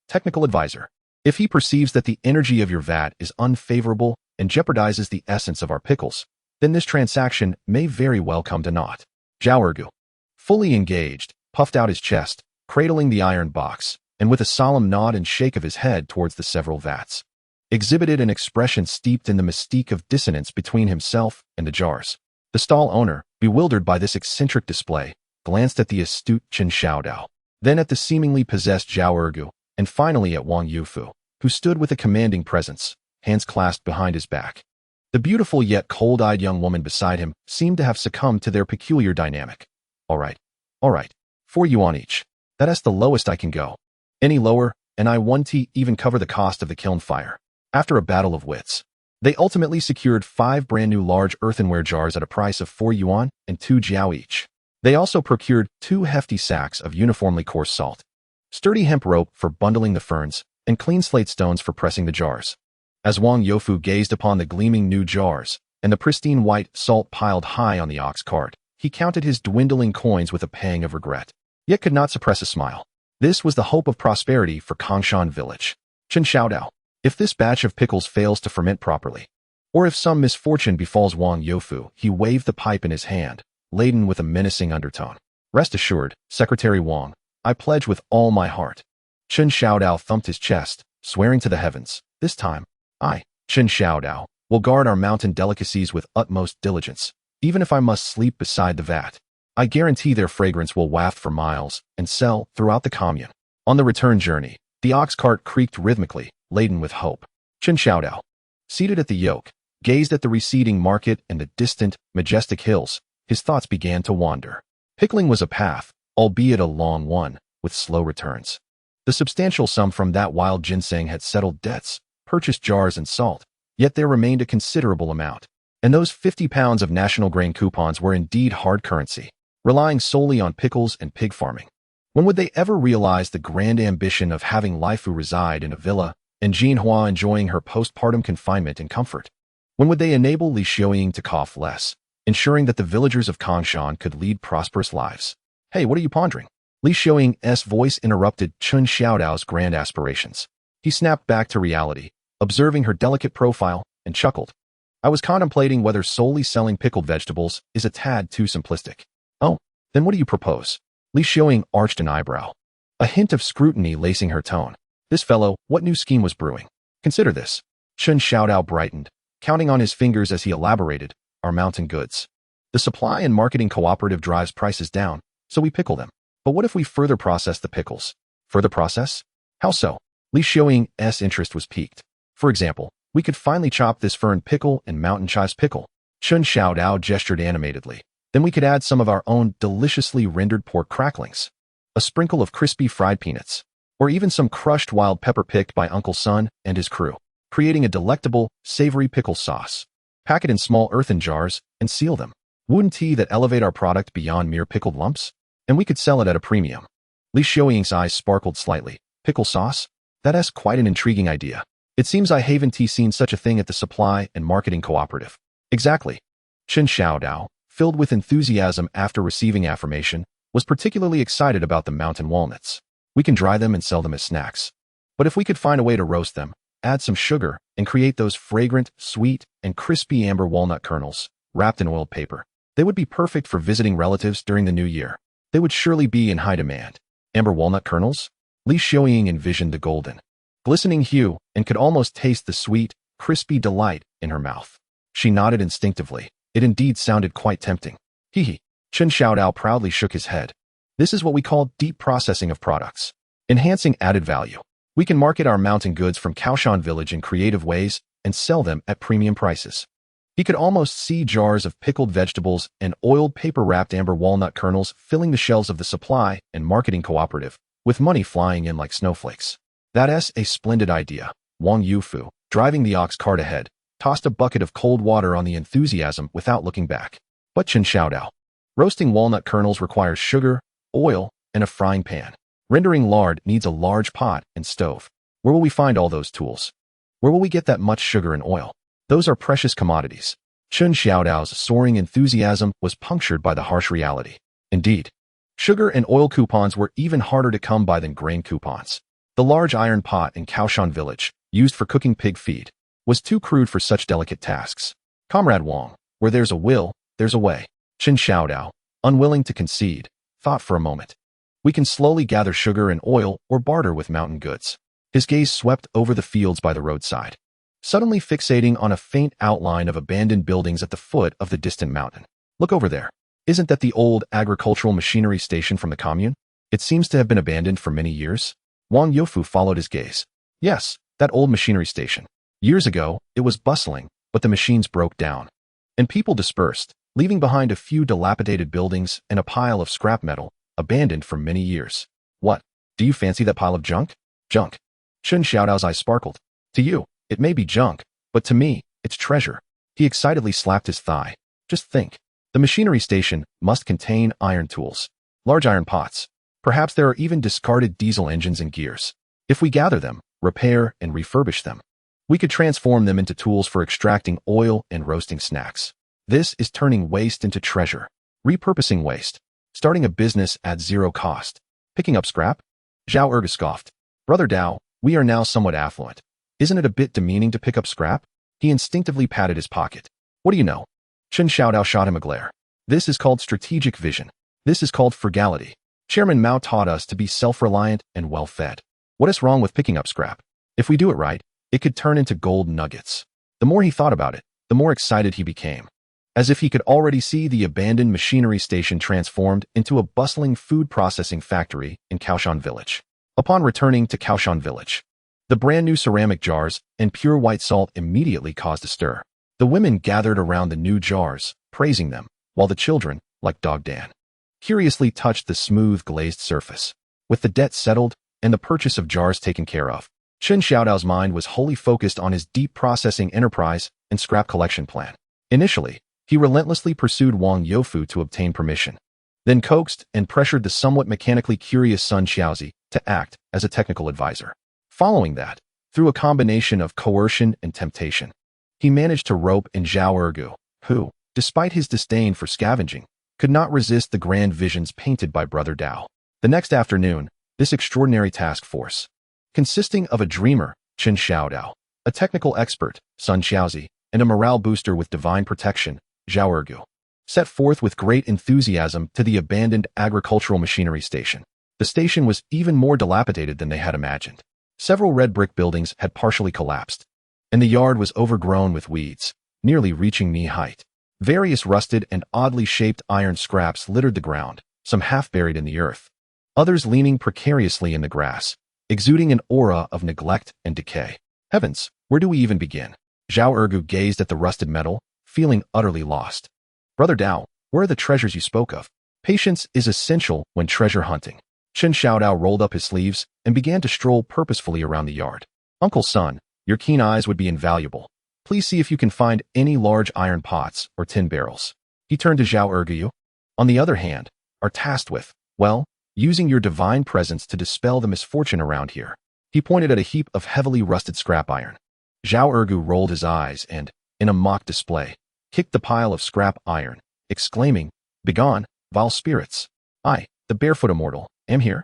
[SPEAKER 2] technical advisor. If he perceives that the energy of your vat is unfavorable and jeopardizes the essence of our pickles, then this transaction may very well come to naught. Zhao Ergu, fully engaged, puffed out his chest, cradling the iron box, and with a solemn nod and shake of his head towards the several vats, exhibited an expression steeped in the mystique of dissonance between himself and the jars. The stall owner, bewildered by this eccentric display, glanced at the astute Chen Xiao Dao, then at the seemingly possessed Zhao Ergu, and finally at Wang Youfu, who stood with a commanding presence, hands clasped behind his back. The beautiful yet cold-eyed young woman beside him seemed to have succumbed to their peculiar dynamic. All right. 4 yuan each. That's the lowest I can go. Any lower, and I won't even cover the cost of the kiln fire. After a battle of wits. They ultimately secured 5 brand-new large earthenware jars at a price of 4 yuan and 2 jiao each. They also procured 2 hefty sacks of uniformly coarse salt, sturdy hemp rope for bundling the ferns, and clean slate stones for pressing the jars. As Wang Youfu gazed upon the gleaming new jars and the pristine white salt piled high on the ox cart, he counted his dwindling coins with a pang of regret, yet could not suppress a smile. This was the hope of prosperity for Kongshan village. Chen Xiao Dao. If this batch of pickles fails to ferment properly, or if some misfortune befalls Wang Youfu, he waved the pipe in his hand, laden with a menacing undertone. Rest assured, Secretary Wang, I pledge with all my heart. Chen Xiao Dao thumped his chest, swearing to the heavens, this time, I, Chen Xiao Dao, will guard our mountain delicacies with utmost diligence, even if I must sleep beside the vat. I guarantee their fragrance will waft for miles and sell throughout the commune. On the return journey, the ox cart creaked rhythmically, laden with hope. Chen Xiao Dao, seated at the yoke, gazed at the receding market and the distant, majestic hills. His thoughts began to wander. Pickling was a path, albeit a long one, with slow returns. The substantial sum from that wild ginseng had settled debts, purchased jars and salt, yet there remained a considerable amount. And those 50 pounds of national grain coupons were indeed hard currency, relying solely on pickles and pig farming. When would they ever realize the grand ambition of having Lifu reside in a villa, and Jinhua enjoying her postpartum confinement in comfort? When would they enable Li Xiaoying to cough less, ensuring that the villagers of Kongshan could lead prosperous lives? Hey, what are you pondering? Li Xiaoying's voice interrupted Chen Xiao Dao's grand aspirations. He snapped back to reality, observing her delicate profile, and chuckled. I was contemplating whether solely selling pickled vegetables is a tad too simplistic. Oh, then what do you propose? Li Xiaoying arched an eyebrow, a hint of scrutiny lacing her tone. This fellow, what new scheme was brewing? Consider this. Chen Xiao Dao brightened, counting on his fingers as he elaborated, our mountain goods. The supply and marketing cooperative drives prices down, so we pickle them. But what if we further process the pickles? Further process? How so? Li Xiaoying's interest was piqued. For example, we could finely chop this fern pickle and mountain chives pickle. Chen Xiao Dao gestured animatedly. Then we could add some of our own deliciously rendered pork cracklings, a sprinkle of crispy fried peanuts, or even some crushed wild pepper picked by Uncle Sun and his crew, creating a delectable, savory pickle sauce. Pack it in small earthen jars and seal them. Wouldn't that elevate our product beyond mere pickled lumps? And we could sell it at a premium. Li Xiaoying's eyes sparkled slightly. Pickle sauce? That's quite an intriguing idea. It seems I haven't seen such a thing at the supply and marketing cooperative. Exactly. Chen Xiao Dao, filled with enthusiasm after receiving affirmation, was particularly excited about the mountain walnuts. We can dry them and sell them as snacks. But if we could find a way to roast them, add some sugar, and create those fragrant, sweet, and crispy amber walnut kernels, wrapped in oiled paper, they would be perfect for visiting relatives during the new year. They would surely be in high demand. Amber walnut kernels? Li Xiaoying envisioned the golden, glistening hue and could almost taste the sweet, crispy delight in her mouth. She nodded instinctively. It indeed sounded quite tempting. Hee. Chen Xiao Dao proudly shook his head. This is what we call deep processing of products. Enhancing added value. We can market our mountain goods from Kaoshan village in creative ways and sell them at premium prices. He could almost see jars of pickled vegetables and oiled paper-wrapped amber walnut kernels filling the shelves of the supply and marketing cooperative, with money flying in like snowflakes. That's a splendid idea. Wang Youfu, driving the ox cart ahead, tossed a bucket of cold water on the enthusiasm without looking back. But Chen Xiao Dao. Roasting walnut kernels requires sugar, oil, and a frying pan. Rendering lard needs a large pot and stove. Where will we find all those tools? Where will we get that much sugar and oil? Those are precious commodities. Chen Xiao Dao's soaring enthusiasm was punctured by the harsh reality. Indeed, sugar and oil coupons were even harder to come by than grain coupons. The large iron pot in Kaoshan village, used for cooking pig feed, was too crude for such delicate tasks. Comrade Wang, where there's a will, there's a way. Chen Xiao Dao, unwilling to concede, thought for a moment. We can slowly gather sugar and oil or barter with mountain goods. His gaze swept over the fields by the roadside, suddenly fixating on a faint outline of abandoned buildings at the foot of the distant mountain. Look over there. Isn't that the old agricultural machinery station from the commune? It seems to have been abandoned for many years. Wang Youfu followed his gaze. Yes, that old machinery station. Years ago, it was bustling, but the machines broke down, and people dispersed, leaving behind a few dilapidated buildings and a pile of scrap metal, abandoned for many years. What? Do you fancy that pile of junk? Junk. Chen Xiaodao's eyes sparkled. To you, it may be junk, but to me, It's treasure. He excitedly slapped his thigh. Just think. The machinery station must contain iron tools. Large iron pots. Perhaps there are even discarded diesel engines and gears. If we gather them, repair, and refurbish them, we could transform them into tools for extracting oil and roasting snacks. This is turning waste into treasure. Repurposing waste. Starting a business at zero cost. Picking up scrap? Zhao Ergu scoffed. Brother Dao, we are now somewhat affluent. Isn't it a bit demeaning to pick up scrap? He instinctively patted his pocket. What do you know? Chen Xiao Dao shot him a glare. This is called strategic vision. This is called frugality. Chairman Mao taught us to be self-reliant and well-fed. What is wrong with picking up scrap? If we do it right, it could turn into gold nuggets. The more he thought about it, the more excited he became. As if he could already see the abandoned machinery station transformed into a bustling food processing factory in Kao Shan Village. Upon returning to Kao Shan Village, the brand new ceramic jars and pure white salt immediately caused a stir. The women gathered around the new jars, praising them, while the children, like Dog Dan, curiously touched the smooth glazed surface. With the debt settled and the purchase of jars taken care of, Chen Xiao Dao's mind was wholly focused on his deep processing enterprise and scrap collection plan. Initially, he relentlessly pursued Wang Youfu to obtain permission, then coaxed and pressured the somewhat mechanically curious Sun Xiaozi to act as a technical advisor. Following that, through a combination of coercion and temptation, he managed to rope in Zhao Ergu, who, despite his disdain for scavenging, could not resist the grand visions painted by Brother Dao. The next afternoon, this extraordinary task force, consisting of a dreamer, Chen Xiao Dao, a technical expert, Sun Xiaozi, and a morale booster with divine protection, Zhao Ergu, set forth with great enthusiasm to the abandoned agricultural machinery station. The station was even more dilapidated than they had imagined. Several red brick buildings had partially collapsed, and the yard was overgrown with weeds, nearly reaching knee height. Various rusted and oddly shaped iron scraps littered the ground, some half buried in the earth, others leaning precariously in the grass, exuding an aura of neglect and decay. Heavens, where do we even begin? Zhao Ergu gazed at the rusted metal, feeling utterly lost. Brother Dao, where are the treasures you spoke of? Patience is essential when treasure hunting. Chen Xiao Dao rolled up his sleeves and began to stroll purposefully around the yard. Uncle Sun, your keen eyes would be invaluable. Please see if you can find any large iron pots or tin barrels. He turned to Zhao Ergu, on the other hand, are tasked with, well, using your divine presence to dispel the misfortune around here. He pointed at a heap of heavily rusted scrap iron. Zhao Ergu rolled his eyes and, in a mock display, kicked the pile of scrap iron, exclaiming, "Begone, vile spirits! I, the barefoot immortal, am here.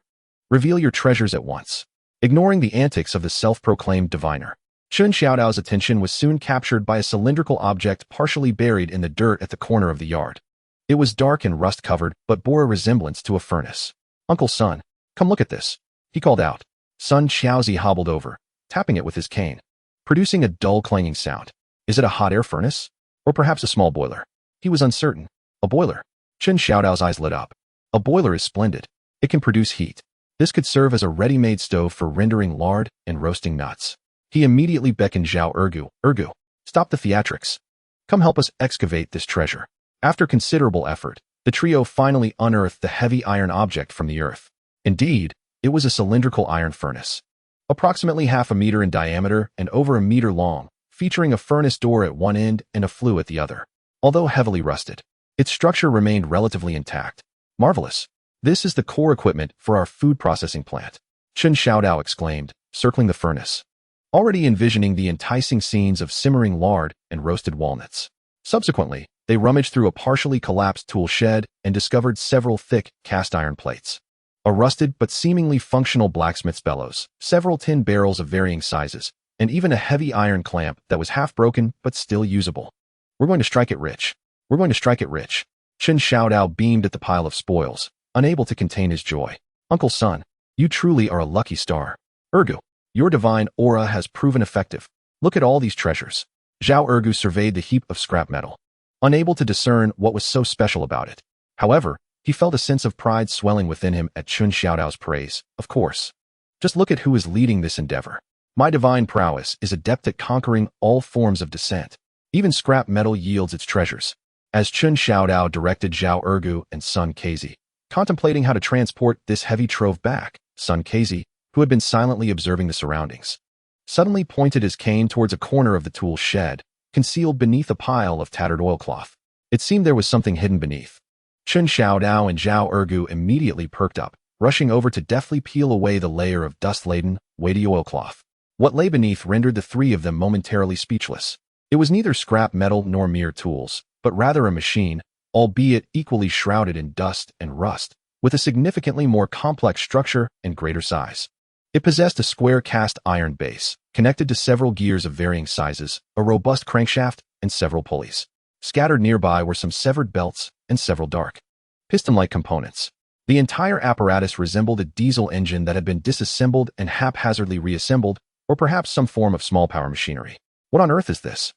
[SPEAKER 2] Reveal your treasures at once." Ignoring the antics of the self-proclaimed diviner, Chen Xiao Dao's attention was soon captured by a cylindrical object partially buried in the dirt at the corner of the yard. It was dark and rust-covered, but bore a resemblance to a furnace. "Uncle Sun, come look at this," he called out. Sun Xiaozi hobbled over, tapping it with his cane, producing a dull clanging sound. Is it a hot air furnace? Or perhaps a small boiler? He was uncertain. A boiler. Chen Xiao Dao's eyes lit up. A boiler is splendid. It can produce heat. This could serve as a ready-made stove for rendering lard and roasting nuts. He immediately beckoned Zhao Ergu. "Ergu, stop the theatrics. Come help us excavate this treasure." After considerable effort, the trio finally unearthed the heavy iron object from the earth. Indeed, it was a cylindrical iron furnace, approximately half a meter in diameter and over a meter long, featuring a furnace door at one end and a flue at the other. Although heavily rusted, its structure remained relatively intact. "Marvelous. This is the core equipment for our food processing plant," Chen Xiao Dao exclaimed, circling the furnace, already envisioning the enticing scenes of simmering lard and roasted walnuts. Subsequently, they rummaged through a partially collapsed tool shed and discovered several thick cast iron plates, a rusted but seemingly functional blacksmith's bellows, several tin barrels of varying sizes, and even a heavy iron clamp that was half broken but still usable. "We're going to strike it rich. We're going to strike it rich." Chen Xiao Dao beamed at the pile of spoils, unable to contain his joy. "Uncle Sun, you truly are a lucky star. Ergu, your divine aura has proven effective. Look at all these treasures." Zhao Ergu surveyed the heap of scrap metal, unable to discern what was so special about it. However, he felt a sense of pride swelling within him at Chen Xiao Dao's praise. "Of course. Just look at who is leading this endeavor. My divine prowess is adept at conquering all forms of dissent. Even scrap metal yields its treasures." As Chen Xiao Dao directed Zhao Ergu and Sun Kezi, contemplating how to transport this heavy trove back, Sun Kezi, who had been silently observing the surroundings, suddenly pointed his cane towards a corner of the tool shed, concealed beneath a pile of tattered oilcloth. It seemed there was something hidden beneath. Chen Xiao Dao and Zhao Ergu immediately perked up, rushing over to deftly peel away the layer of dust-laden, weighty oilcloth. What lay beneath rendered the three of them momentarily speechless. It was neither scrap metal nor mere tools, but rather a machine, albeit equally shrouded in dust and rust, with a significantly more complex structure and greater size. It possessed a square cast iron base, connected to several gears of varying sizes, a robust crankshaft, and several pulleys. Scattered nearby were some severed belts and several dark, piston-like components. The entire apparatus resembled a diesel engine that had been disassembled and haphazardly reassembled, or perhaps some form of small power machinery. What on earth is this?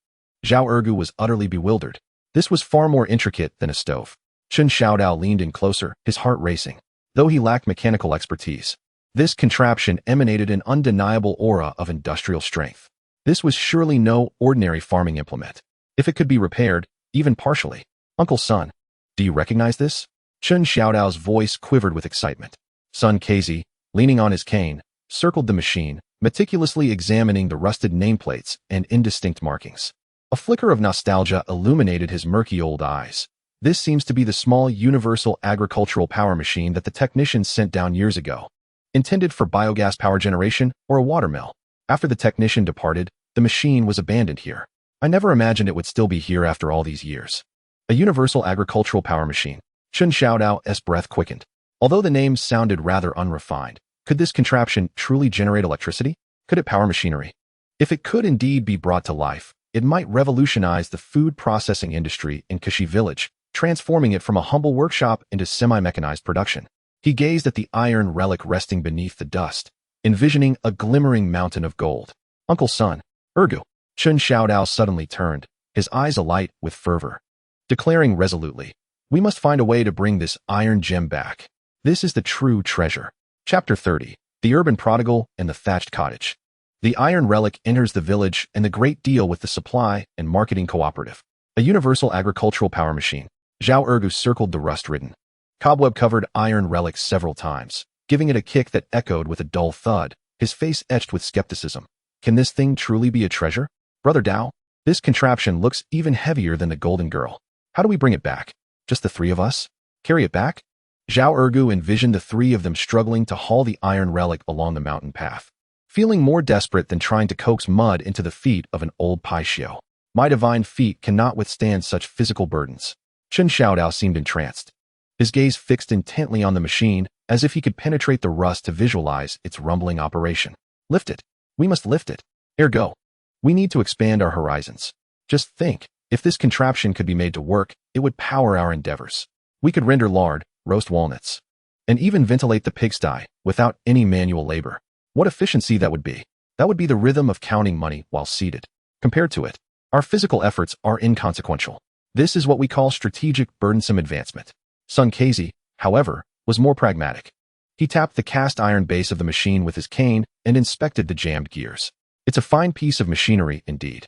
[SPEAKER 2] Zhao Ergu was utterly bewildered. This was far more intricate than a stove. Chen Xiao Dao leaned in closer, his heart racing. Though he lacked mechanical expertise, this contraption emanated an undeniable aura of industrial strength. This was surely no ordinary farming implement. If it could be repaired, even partially. Uncle Sun, do you recognize this? Chen Xiaodao's voice quivered with excitement. Sun Casey, leaning on his cane, circled the machine, meticulously examining the rusted nameplates and indistinct markings. A flicker of nostalgia illuminated his murky old eyes. This seems to be the small universal agricultural power machine that the technicians sent down years ago, intended for biogas power generation or a watermill. After the technician departed, the machine was abandoned here. I never imagined it would still be here after all these years. A universal agricultural power machine. Chen Xiaodao's breath quickened. Although the name sounded rather unrefined, could this contraption truly generate electricity? Could it power machinery? If it could indeed be brought to life, it might revolutionize the food processing industry in Kashi village, transforming it from a humble workshop into semi-mechanized production. He gazed at the iron relic resting beneath the dust, envisioning a glimmering mountain of gold. Uncle Sun, Ergu. Chen Xiaodao suddenly turned, his eyes alight with fervor, declaring resolutely, "We must find a way to bring this iron gem back. This is the true treasure." Chapter 30. The Urban Prodigal and the Thatched Cottage. The iron relic enters the village and the great deal with the supply and marketing cooperative. A universal agricultural power machine. Zhao Ergu circled the rust-ridden, cobweb-covered iron relic several times, giving it a kick that echoed with a dull thud, his face etched with skepticism. Can this thing truly be a treasure? Brother Dao, this contraption looks even heavier than the Golden Girl. How do we bring it back? Just the three of us? Carry it back? Zhao Ergu envisioned the three of them struggling to haul the iron relic along the mountain path, feeling more desperate than trying to coax mud into the feet of an old paixio. My divine feet cannot withstand such physical burdens. Chen Xiaodao seemed entranced, his gaze fixed intently on the machine, as if he could penetrate the rust to visualize its rumbling operation. Lift it. We must lift it. Ergo. We need to expand our horizons. Just think, if this contraption could be made to work, it would power our endeavors. We could render lard, roast walnuts, and even ventilate the pigsty without any manual labor. What efficiency that would be. That would be the rhythm of counting money while seated. Compared to it, our physical efforts are inconsequential. This is what we call strategic burdensome advancement. Sun Casey, however, was more pragmatic. He tapped the cast iron base of the machine with his cane and inspected the jammed gears. It's a fine piece of machinery indeed.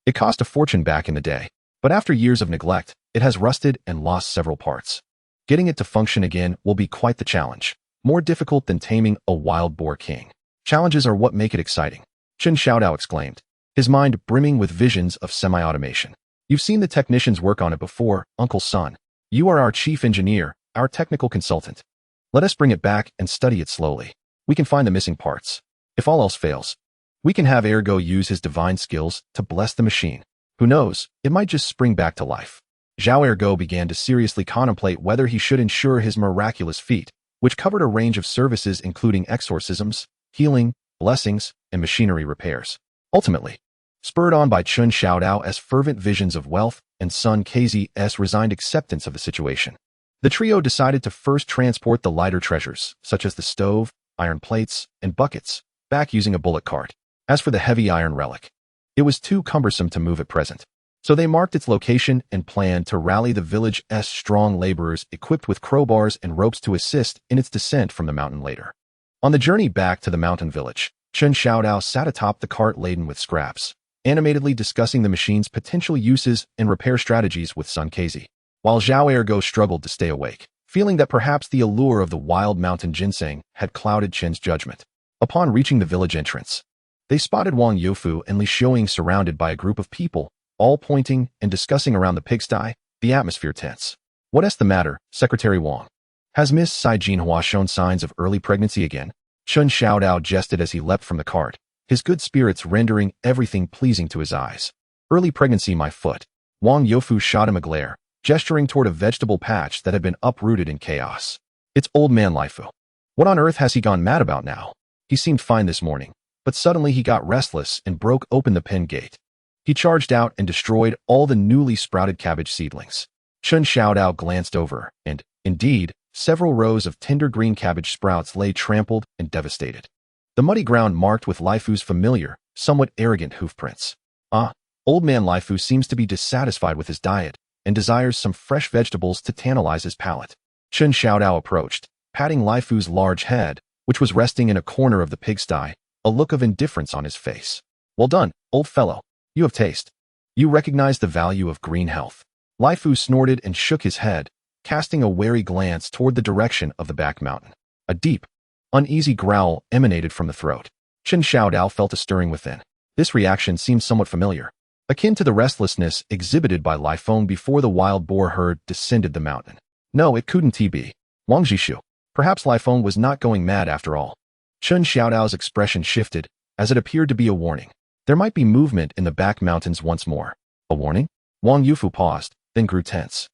[SPEAKER 2] It cost a fortune back in the day, but after years of neglect, it has rusted and lost several parts. Getting it to function again will be quite the challenge, more difficult than taming a wild boar king. Challenges are what make it exciting, Chen Xiaodao exclaimed, his mind brimming with visions of semi-automation. You've seen the technicians work on it before, Uncle Sun. You are our chief engineer, our technical consultant. Let us bring it back and study it slowly. We can find the missing parts. If all else fails, we can have Ergo use his divine skills to bless the machine. Who knows, it might just spring back to life. Zhao Ergo began to seriously contemplate whether he should ensure his miraculous feat, which covered a range of services including exorcisms, healing, blessings, and machinery repairs. Ultimately, spurred on by Chen Xiaodao's fervent visions of wealth and Sun Casey's resigned acceptance of the situation, the trio decided to first transport the lighter treasures, such as the stove, iron plates, and buckets, back using a bullock cart. As for the heavy iron relic, it was too cumbersome to move at present, so they marked its location and planned to rally the village's strong laborers equipped with crowbars and ropes to assist in its descent from the mountain later. On the journey back to the mountain village, Chen Xiaodao sat atop the cart laden with scraps, animatedly discussing the machine's potential uses and repair strategies with Sun Casey, while Zhao Ergo struggled to stay awake, feeling that perhaps the allure of the wild mountain ginseng had clouded Chen's judgment. Upon reaching the village entrance, they spotted Wang Youfu and Li Xiaoying surrounded by a group of people, all pointing and discussing around the pigsty, the atmosphere tense. "What's the matter, Secretary Wang? Has Miss Jinhua shown signs of early pregnancy again?" Chen Xiao Dao jested as he leapt from the cart, his good spirits rendering everything pleasing to his eyes. "Early pregnancy, my foot." Wang Youfu shot him a glare, gesturing toward a vegetable patch that had been uprooted in chaos. "It's old man Lifu. What on earth has he gone mad about now? He seemed fine this morning, but suddenly he got restless and broke open the pen gate. He charged out and destroyed all the newly sprouted cabbage seedlings." Chen Xiaodao glanced over, and, indeed, several rows of tender green cabbage sprouts lay trampled and devastated. The muddy ground marked with Lifu's familiar, somewhat arrogant hoofprints. Old man Lifu seems to be dissatisfied with his diet and desires some fresh vegetables to tantalize his palate. Chen Xiaodao approached, patting Lifu's large head, which was resting in a corner of the pigsty, a look of indifference on his face. "Well done, old fellow. You have taste. You recognize the value of green health." Lifu snorted and shook his head, casting a wary glance toward the direction of the back mountain. A deep, uneasy growl emanated from the throat. Chen Xiaodao felt a stirring within. This reaction seemed somewhat familiar, akin to the restlessness exhibited by Lifeng before the wild boar herd descended the mountain. No, it couldn't be. Wang Jishu. Perhaps Lifeng was not going mad after all. Chen Xiaodao's expression shifted, as it appeared to be a warning. There might be movement in the back mountains once more. A warning? Wang Youfu paused, then grew tense.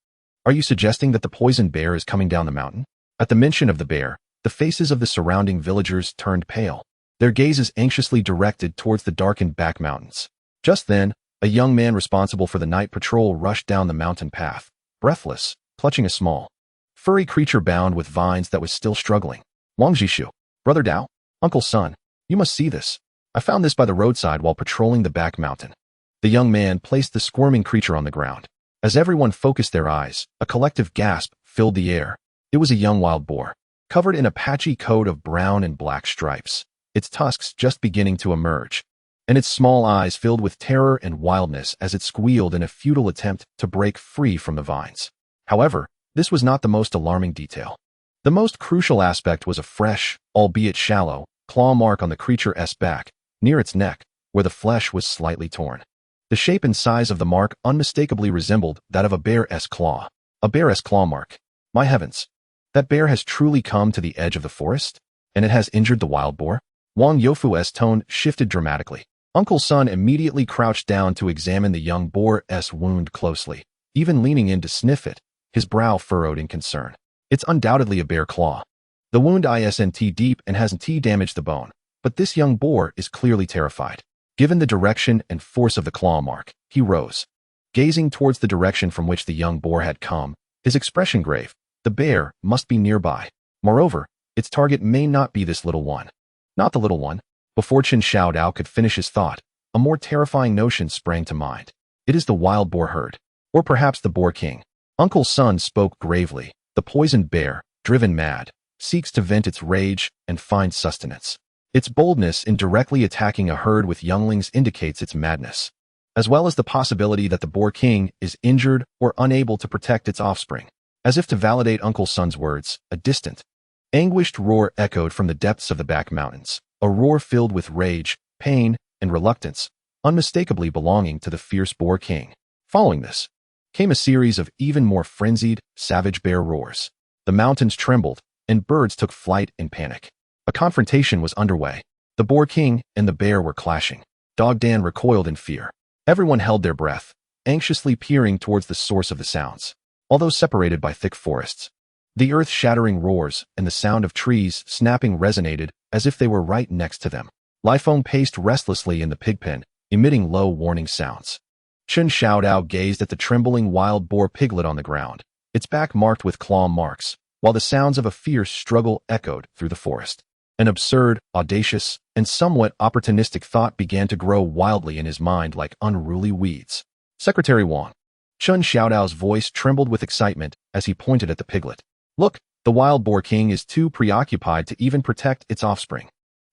[SPEAKER 2] "Are you suggesting that the poisoned bear is coming down the mountain?" At the mention of the bear, the faces of the surrounding villagers turned pale, their gazes anxiously directed towards the darkened back mountains. Just then, a young man responsible for the night patrol rushed down the mountain path, breathless, clutching a small, furry creature bound with vines that was still struggling. "Wang Jishu, Brother Dao, Uncle Sun, you must see this. I found this by the roadside while patrolling the back mountain." The young man placed the squirming creature on the ground. As everyone focused their eyes, a collective gasp filled the air. It was a young wild boar, covered in a patchy coat of brown and black stripes, its tusks just beginning to emerge, and its small eyes filled with terror and wildness as it squealed in a futile attempt to break free from the vines. However, this was not the most alarming detail. The most crucial aspect was a fresh, albeit shallow, claw mark on the creature's back, near its neck, where the flesh was slightly torn. The shape and size of the mark unmistakably resembled that of a bear's claw. A bear's claw mark. My heavens! That bear has truly come to the edge of the forest? And it has injured the wild boar? Wang Youfu's tone shifted dramatically. Uncle Sun immediately crouched down to examine the young boar's wound closely, even leaning in to sniff it, his brow furrowed in concern. "It's undoubtedly a bear claw. The wound isn't deep and hasn't damaged the bone, but this young boar is clearly terrified." Given the direction and force of the claw mark, he rose, gazing towards the direction from which the young boar had come, his expression grave. The bear must be nearby. Moreover, its target may not be this little one. Not the little one. Before Chen Xiaodao could finish his thought, a more terrifying notion sprang to mind. It is the wild boar herd, or perhaps the boar king. Uncle Sun spoke gravely. The poisoned bear, driven mad, seeks to vent its rage and find sustenance. Its boldness in directly attacking a herd with younglings indicates its madness, as well as the possibility that the boar king is injured or unable to protect its offspring. As if to validate Uncle Sun's words, a distant, anguished roar echoed from the depths of the back mountains, a roar filled with rage, pain, and reluctance, unmistakably belonging to the fierce boar king. Following this, came a series of even more frenzied, savage bear roars. The mountains trembled, and birds took flight in panic. A confrontation was underway. The boar king and the bear were clashing. Dog Dan recoiled in fear. Everyone held their breath, anxiously peering towards the source of the sounds. Although separated by thick forests, the earth-shattering roars and the sound of trees snapping resonated as if they were right next to them. Lifeng paced restlessly in the pigpen, emitting low warning sounds. Chen Xiaodao gazed at the trembling wild boar piglet on the ground, its back marked with claw marks, while the sounds of a fierce struggle echoed through the forest. An absurd, audacious, and somewhat opportunistic thought began to grow wildly in his mind like unruly weeds. "Secretary Wang." Chen Xiaodao's voice trembled with excitement as he pointed at the piglet. "Look, the wild boar king is too preoccupied to even protect its offspring.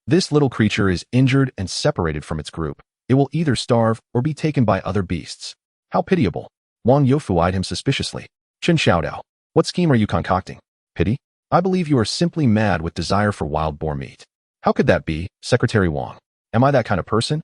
[SPEAKER 2] This little creature is injured and separated from its group. It will either starve or be taken by other beasts. How pitiable." Wang Youfu eyed him suspiciously. "Chen Xiaodao, what scheme are you concocting? Pity? I believe you are simply mad with desire for wild boar meat." "How could that be, Secretary Wang? Am I that kind of person?"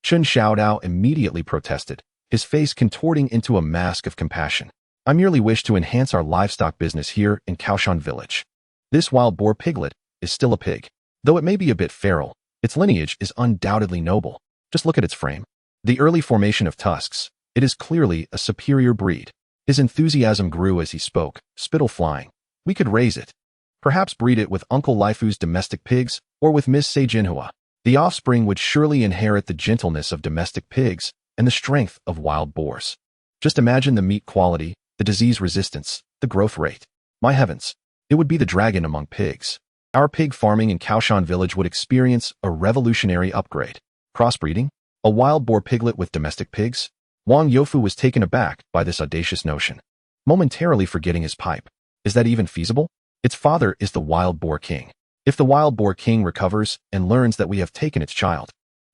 [SPEAKER 2] Chen Xiaodao immediately protested, his face contorting into a mask of compassion. I merely wish to enhance our livestock business here in Kao Shan village. This wild boar piglet is still a pig. Though it may be a bit feral, its lineage is undoubtedly noble. Just look at its frame. The early formation of tusks. It is clearly a superior breed. His enthusiasm grew as he spoke, spittle flying. We could raise it. Perhaps breed it with Uncle Laifu's domestic pigs, or with Miss Jinhua. The offspring would surely inherit the gentleness of domestic pigs and the strength of wild boars. Just imagine the meat quality, the disease resistance, the growth rate. My heavens, it would be the dragon among pigs. Our pig farming in Kao Shan village would experience a revolutionary upgrade. Crossbreeding? A wild boar piglet with domestic pigs? Wang Youfu was taken aback by this audacious notion, momentarily forgetting his pipe. Is that even feasible? Its father is the wild boar king. If the wild boar king recovers and learns that we have taken its child,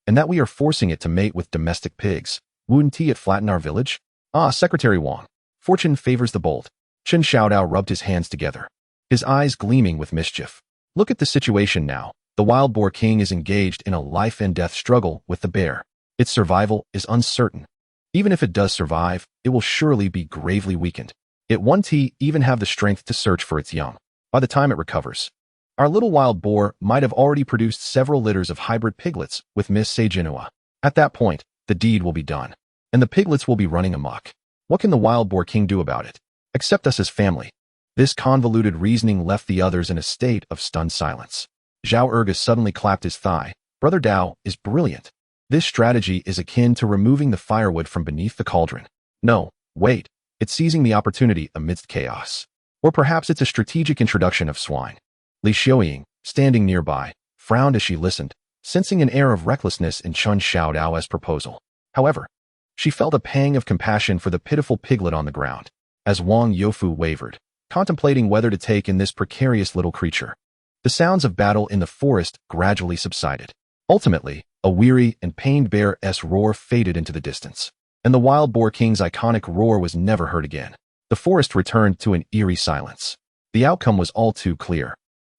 [SPEAKER 2] and that we are forcing it to mate with domestic pigs, wouldn't it flatten our village? Ah, Secretary Wang. Fortune favors the bold. Chen Xiao Dao rubbed his hands together, his eyes gleaming with mischief. Look at the situation now. The wild boar king is engaged in a life and death struggle with the bear. Its survival is uncertain. Even if it does survive, it will surely be gravely weakened. It won't even have the strength to search for its young. By the time it recovers, our little wild boar might have already produced several litters of hybrid piglets with Miss Jinhua. At that point, the deed will be done, and the piglets will be running amok. What can the wild boar king do about it? Accept us as family. This convoluted reasoning left the others in a state of stunned silence. Zhao Ergus suddenly clapped his thigh. Brother Dao is brilliant. This strategy is akin to removing the firewood from beneath the cauldron. No, wait, it's seizing the opportunity amidst chaos. Or perhaps it's a strategic introduction of swine. Li Xiaoying, standing nearby, frowned as she listened, sensing an air of recklessness in Chen Xiao Dao's proposal. However, she felt a pang of compassion for the pitiful piglet on the ground, as Wang Youfu wavered, contemplating whether to take in this precarious little creature. The sounds of battle in the forest gradually subsided. Ultimately, a weary and pained bear's roar faded into the distance, and the wild boar king's iconic roar was never heard again. The forest returned to an eerie silence. The outcome was all too clear.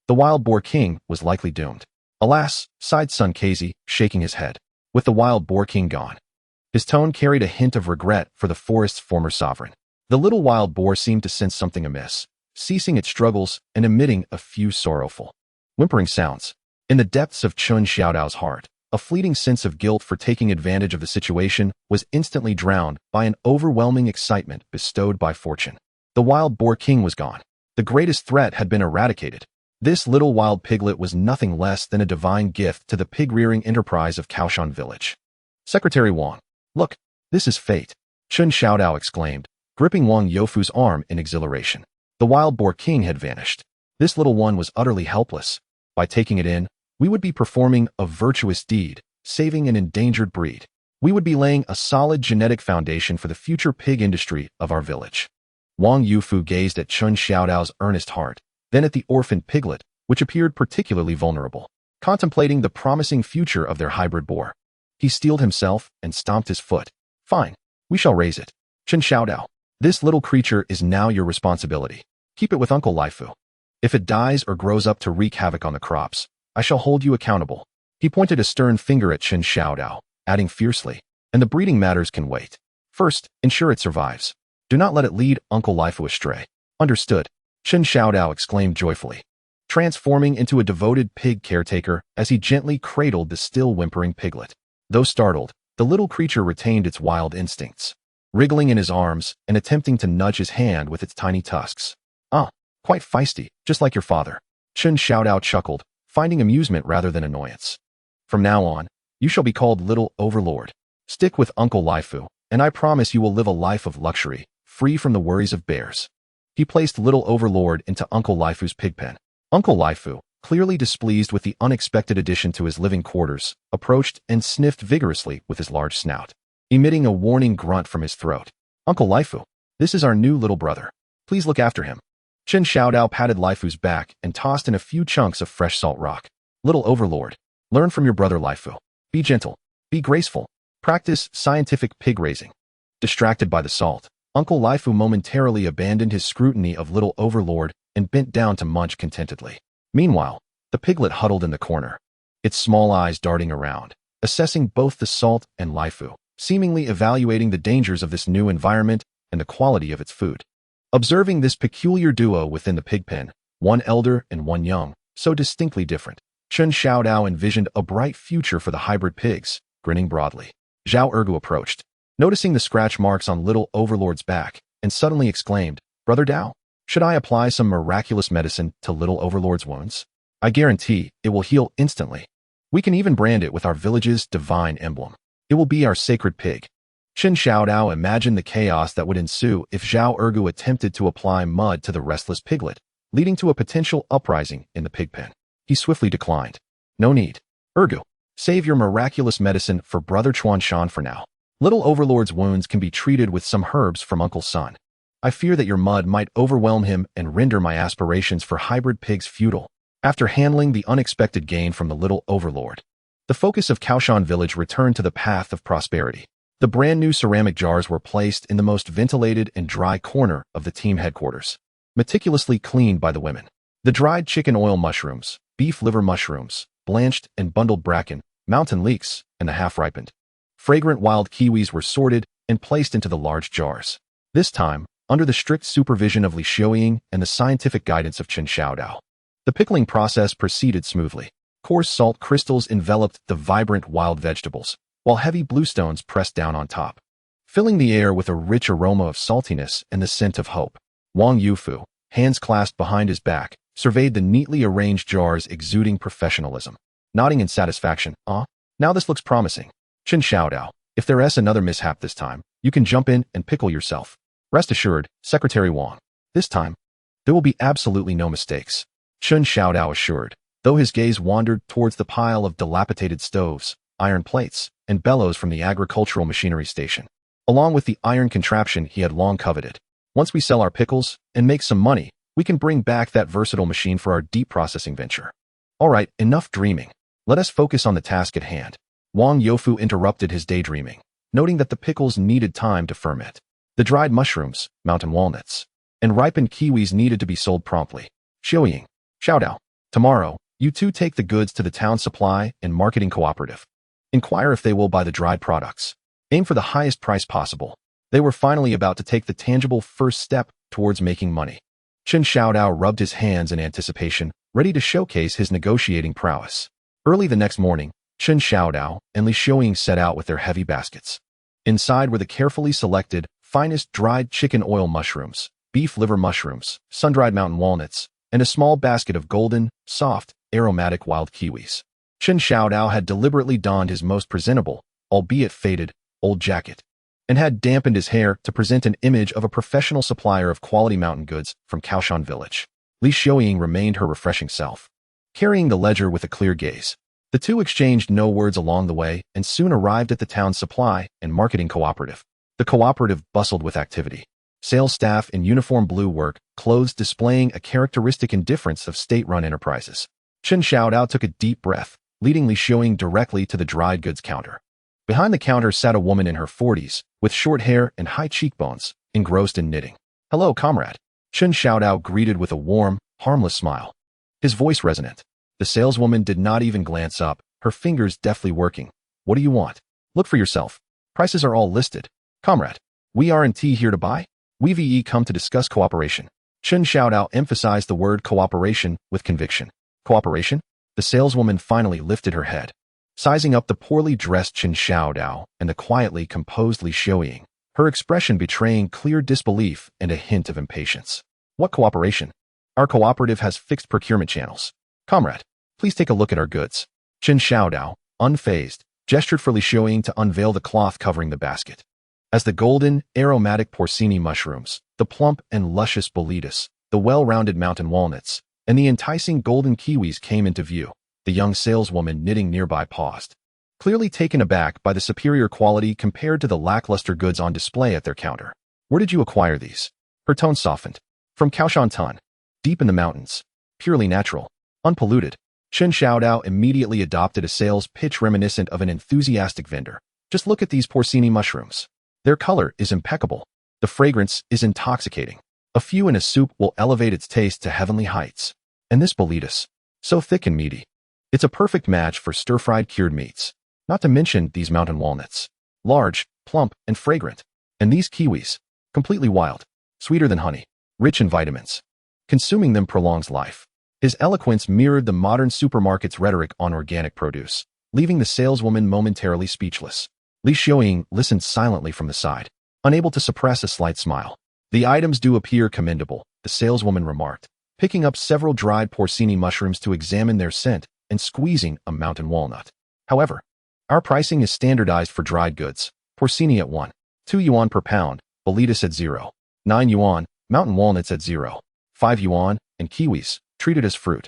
[SPEAKER 2] The wild boar king was likely doomed. Alas, sighed Sun Casey, shaking his head. With the wild boar king gone, his tone carried a hint of regret for the forest's former sovereign. The little wild boar seemed to sense something amiss, ceasing its struggles and emitting a few sorrowful, whimpering sounds. In the depths of Chen Xiao Dao's heart, a fleeting sense of guilt for taking advantage of the situation was instantly drowned by an overwhelming excitement bestowed by fortune. The wild boar king was gone. The greatest threat had been eradicated. This little wild piglet was nothing less than a divine gift to the pig-rearing enterprise of Kao Shan village. Secretary Wang, look, this is fate, Chen Xiao Dao exclaimed, gripping Wang Youfu's arm in exhilaration. The wild boar king had vanished. This little one was utterly helpless. By taking it in, we would be performing a virtuous deed, saving an endangered breed. We would be laying a solid genetic foundation for the future pig industry of our village. Wang Youfu gazed at Chen Xiao Dao's earnest heart, then at the orphaned piglet, which appeared particularly vulnerable, contemplating the promising future of their hybrid boar. He steeled himself and stomped his foot. Fine, we shall raise it. Chen Xiao Dao, this little creature is now your responsibility. Keep it with Uncle Laifu. If it dies or grows up to wreak havoc on the crops, I shall hold you accountable. He pointed a stern finger at Chen Xiao Dao, adding fiercely, and the breeding matters can wait. First, ensure it survives. Do not let it lead Uncle Laifu astray. Understood, Chen Xiao Dao exclaimed joyfully, transforming into a devoted pig caretaker as he gently cradled the still whimpering piglet. Though startled, the little creature retained its wild instincts, wriggling in his arms and attempting to nudge his hand with its tiny tusks. Ah, quite feisty, just like your father. Chen Xiao Dao chuckled, finding amusement rather than annoyance. From now on, you shall be called Little Overlord. Stick with Uncle Laifu, and I promise you will live a life of luxury, free from the worries of bears. He placed Little Overlord into Uncle Laifu's pigpen. Uncle Laifu, clearly displeased with the unexpected addition to his living quarters, approached and sniffed vigorously with his large snout, emitting a warning grunt from his throat. Uncle Laifu, this is our new little brother. Please look after him. Chen Xiao Dao patted Laifu's back and tossed in a few chunks of fresh salt rock. Little Overlord, learn from your brother Laifu. Be gentle. Be graceful. Practice scientific pig raising. Distracted by the salt, Uncle Laifu momentarily abandoned his scrutiny of Little Overlord and bent down to munch contentedly. Meanwhile, the piglet huddled in the corner, its small eyes darting around, assessing both the salt and Laifu. seemingly evaluating the dangers of this new environment and the quality of its food. Observing this peculiar duo within the pig pen, one elder and one young, so distinctly different, Chen Xiao Dao envisioned a bright future for the hybrid pigs, grinning broadly. Zhao Ergu approached, noticing the scratch marks on little overlord's back, and suddenly exclaimed, "Brother Dao, should I apply some miraculous medicine to little overlord's wounds? I guarantee it will heal instantly. We can even brand it with our village's divine emblem. It will be our sacred pig." Chen Xiao Dao imagined the chaos that would ensue if Zhao Ergu attempted to apply mud to the restless piglet, leading to a potential uprising in the pig pen. He swiftly declined. "No need. Ergu, save your miraculous medicine for Brother Chuan Shan for now. Little overlord's wounds can be treated with some herbs from Uncle Sun. I fear that your mud might overwhelm him and render my aspirations for hybrid pigs futile." After handling the unexpected gain from the little overlord, the focus of Kao Shan village returned to the path of prosperity. The brand new ceramic jars were placed in the most ventilated and dry corner of the team headquarters, meticulously cleaned by the women. The dried chicken oil mushrooms, beef liver mushrooms, blanched and bundled bracken, mountain leeks, and the half-ripened, fragrant wild kiwis were sorted and placed into the large jars. This time, under the strict supervision of Li Xiaoying and the scientific guidance of Chen Xiao Dao. The pickling process proceeded smoothly. Coarse salt crystals enveloped the vibrant wild vegetables, while heavy bluestones pressed down on top, filling the air with a rich aroma of saltiness and the scent of hope. Wang Yufu, hands clasped behind his back, surveyed the neatly arranged jars exuding professionalism. Nodding in satisfaction, now this looks promising. Chen Xiao Dao, if there's another mishap this time, you can jump in and pickle yourself. Rest assured, Secretary Wang, this time, there will be absolutely no mistakes. Chen Xiao Dao assured, though his gaze wandered towards the pile of dilapidated stoves, iron plates, and bellows from the agricultural machinery station, along with the iron contraption he had long coveted. Once we sell our pickles and make some money, we can bring back that versatile machine for our deep processing venture. All right, enough dreaming. Let us focus on the task at hand. Wang Youfu interrupted his daydreaming, noting that the pickles needed time to ferment. The dried mushrooms, mountain walnuts, and ripened kiwis needed to be sold promptly. Xiaoying, Xiao Dao, tomorrow, you two take the goods to the town supply and marketing cooperative. Inquire if they will buy the dried products. Aim for the highest price possible. They were finally about to take the tangible first step towards making money. Chen Xiao Dao rubbed his hands in anticipation, ready to showcase his negotiating prowess. Early the next morning, Chen Xiao Dao and Li Xiaoying set out with their heavy baskets. Inside were the carefully selected, finest dried chicken oil mushrooms, beef liver mushrooms, sun-dried mountain walnuts, and a small basket of golden, soft, aromatic wild kiwis. Chen Xiao Dao had deliberately donned his most presentable, albeit faded, old jacket, and had dampened his hair to present an image of a professional supplier of quality mountain goods from Kao Shan village. Li Xiaoying remained her refreshing self, carrying the ledger with a clear gaze. The two exchanged no words along the way and soon arrived at the town supply and marketing cooperative. The cooperative bustled with activity. Sales staff in uniform blue work, clothes displaying a characteristic indifference of state-run enterprises. Chen Xiao Dao took a deep breath, leading Li Xiaoying directly to the dried goods counter. Behind the counter sat a woman in her 40s, with short hair and high cheekbones, engrossed in knitting. "Hello, comrade." Chen Xiao Dao greeted with a warm, harmless smile. His voice resonant. The saleswoman did not even glance up, her fingers deftly working. "What do you want? Look for yourself. Prices are all listed. Comrade, we aren't here to buy. We've come to discuss cooperation." Chen Xiao Dao emphasized the word cooperation with conviction. "Cooperation?" The saleswoman finally lifted her head, sizing up the poorly dressed Chen Xiao Dao and the quietly composed Li Xiaoying, her expression betraying clear disbelief and a hint of impatience. "What cooperation? Our cooperative has fixed procurement channels. Comrade, please take a look at our goods." Chen Xiao Dao, unfazed, gestured for Li Xiaoying to unveil the cloth covering the basket. As the golden, aromatic porcini mushrooms, the plump and luscious boletus, the well-rounded mountain walnuts, and the enticing golden kiwis came into view, the young saleswoman knitting nearby paused, clearly taken aback by the superior quality compared to the lackluster goods on display at their counter. "Where did you acquire these?" Her tone softened. "From Kao Shan Tun. Deep in the mountains. Purely natural. Unpolluted." Chen Xiao Dao immediately adopted a sales pitch reminiscent of an enthusiastic vendor. "Just look at these porcini mushrooms. Their color is impeccable. The fragrance is intoxicating. A few in a soup will elevate its taste to heavenly heights. And this boletus, so thick and meaty. It's a perfect match for stir-fried cured meats. Not to mention these mountain walnuts. large, plump, and fragrant. And these kiwis, completely wild, sweeter than honey, rich in vitamins. Consuming them prolongs life. His eloquence mirrored the modern supermarket's rhetoric on organic produce, leaving the saleswoman momentarily speechless. Li Xiaoying listened silently from the side, unable to suppress a slight smile. The items do appear commendable, the saleswoman remarked, picking up several dried porcini mushrooms to examine their scent and squeezing a mountain walnut. However, our pricing is standardized for dried goods. Porcini at 1, 2 yuan per pound, boletus at 0, 9 yuan, mountain walnuts at 0, 5 yuan, and kiwis, treated as fruit,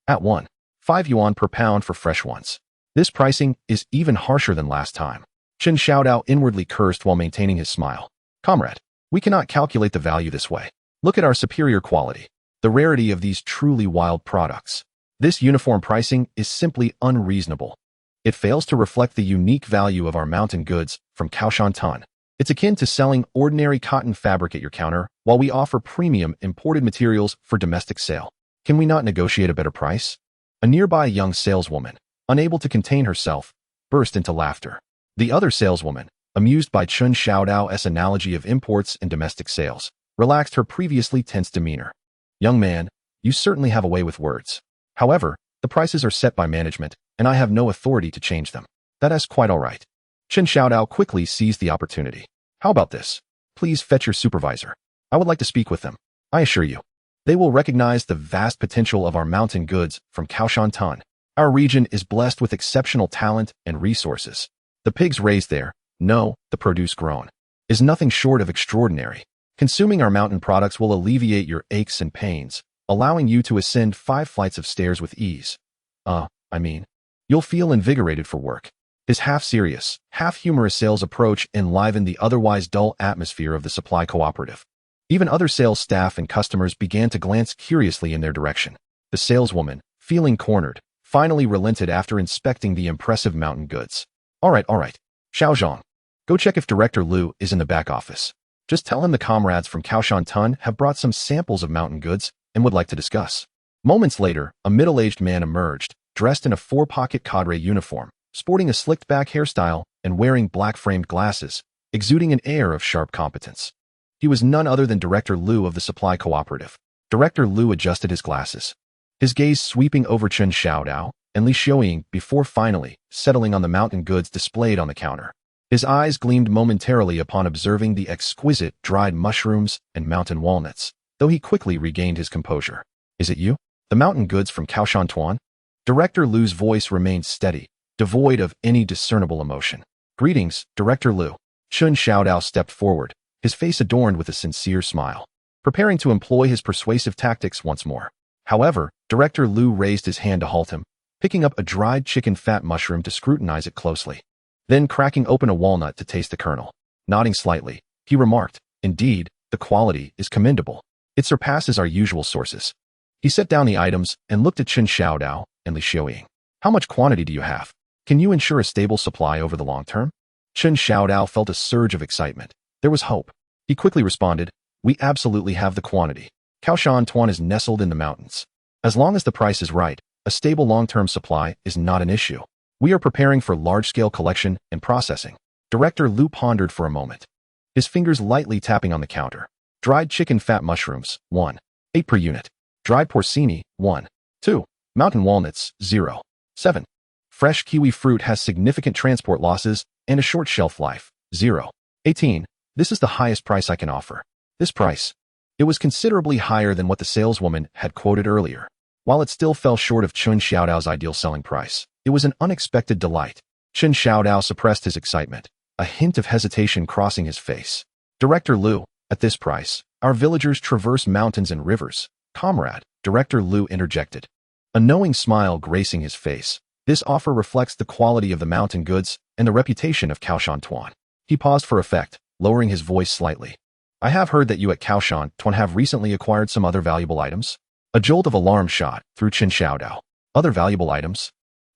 [SPEAKER 2] at 1, 5 yuan per pound for fresh ones. This pricing is even harsher than last time. Chen Xiao Dao inwardly cursed while maintaining his smile. Comrade, we cannot calculate the value this way. Look at our superior quality, the rarity of these truly wild products. This uniform pricing is simply unreasonable. It fails to reflect the unique value of our mountain goods from Kao Shan Tun. It's akin to selling ordinary cotton fabric at your counter while we offer premium imported materials for domestic sale. Can we not negotiate a better price? A nearby young saleswoman, unable to contain herself, burst into laughter. The other saleswoman, amused by Chen Xiao Dao's analogy of imports and domestic sales, relaxed her previously tense demeanor. Young man, you certainly have a way with words. However, the prices are set by management, and I have no authority to change them. That is quite all right. Chen Xiao Dao quickly seized the opportunity. How about this? Please fetch your supervisor. I would like to speak with them. I assure you, they will recognize the vast potential of our mountain goods from Kao Shan Tun. Our region is blessed with exceptional talent and resources. The pigs raised there, no, the produce grown, is nothing short of extraordinary. Consuming our mountain products will alleviate your aches and pains, allowing you to ascend 5 flights of stairs with ease. You'll feel invigorated for work. His half-serious, half-humorous sales approach enlivened the otherwise dull atmosphere of the supply cooperative. Even other sales staff and customers began to glance curiously in their direction. The saleswoman, feeling cornered, finally relented after inspecting the impressive mountain goods. All right. Xiao Zhang, go check if Director Lu is in the back office. Just tell him the comrades from Kao Shan Tun have brought some samples of mountain goods and would like to discuss. Moments later, a middle-aged man emerged, dressed in a 4-pocket cadre uniform, sporting a slicked-back hairstyle and wearing black-framed glasses, exuding an air of sharp competence. He was none other than Director Lu of the supply cooperative. Director Lu adjusted his glasses, his gaze sweeping over Chen Xiao Dao and Li Xiaoying before finally settling on the mountain goods displayed on the counter. His eyes gleamed momentarily upon observing the exquisite dried mushrooms and mountain walnuts, though he quickly regained his composure. Is it you? The mountain goods from Kao Shan Tun? Director Lu's voice remained steady, devoid of any discernible emotion. Greetings, Director Lu. Chen Xiao Dao stepped forward, his face adorned with a sincere smile, preparing to employ his persuasive tactics once more. However, Director Lu raised his hand to halt him, picking up a dried chicken fat mushroom to scrutinize it closely. Then cracking open a walnut to taste the kernel. Nodding slightly, he remarked, indeed, the quality is commendable. It surpasses our usual sources. He set down the items and looked at Chen Xiao Dao and Li Xiaoying. How much quantity do you have? Can you ensure a stable supply over the long term? Chen Xiao Dao felt a surge of excitement. There was hope. He quickly responded, we absolutely have the quantity. Kao Shan Tun is nestled in the mountains. As long as the price is right, a stable long-term supply is not an issue. We are preparing for large-scale collection and processing. Director Lu pondered for a moment, his fingers lightly tapping on the counter. Dried chicken fat mushrooms, 1. 8 per unit. Dried porcini, 1. 2. Mountain walnuts, 0. 7. Fresh kiwi fruit has significant transport losses and a short shelf life, 0. 18. This is the highest price I can offer. This price. It was considerably higher than what the saleswoman had quoted earlier. While it still fell short of Chen Xiao Dao's ideal selling price, it was an unexpected delight. Chen Xiao Dao suppressed his excitement, a hint of hesitation crossing his face. Director Lu, at this price, our villagers traverse mountains and rivers. Comrade, Director Lu interjected, a knowing smile gracing his face. This offer reflects the quality of the mountain goods and the reputation of Kao Shan Tun. He paused for effect, lowering his voice slightly. I have heard that you at Kao Shan Tun have recently acquired some other valuable items. A jolt of alarm shot through Chen Xiao Dao. Other valuable items?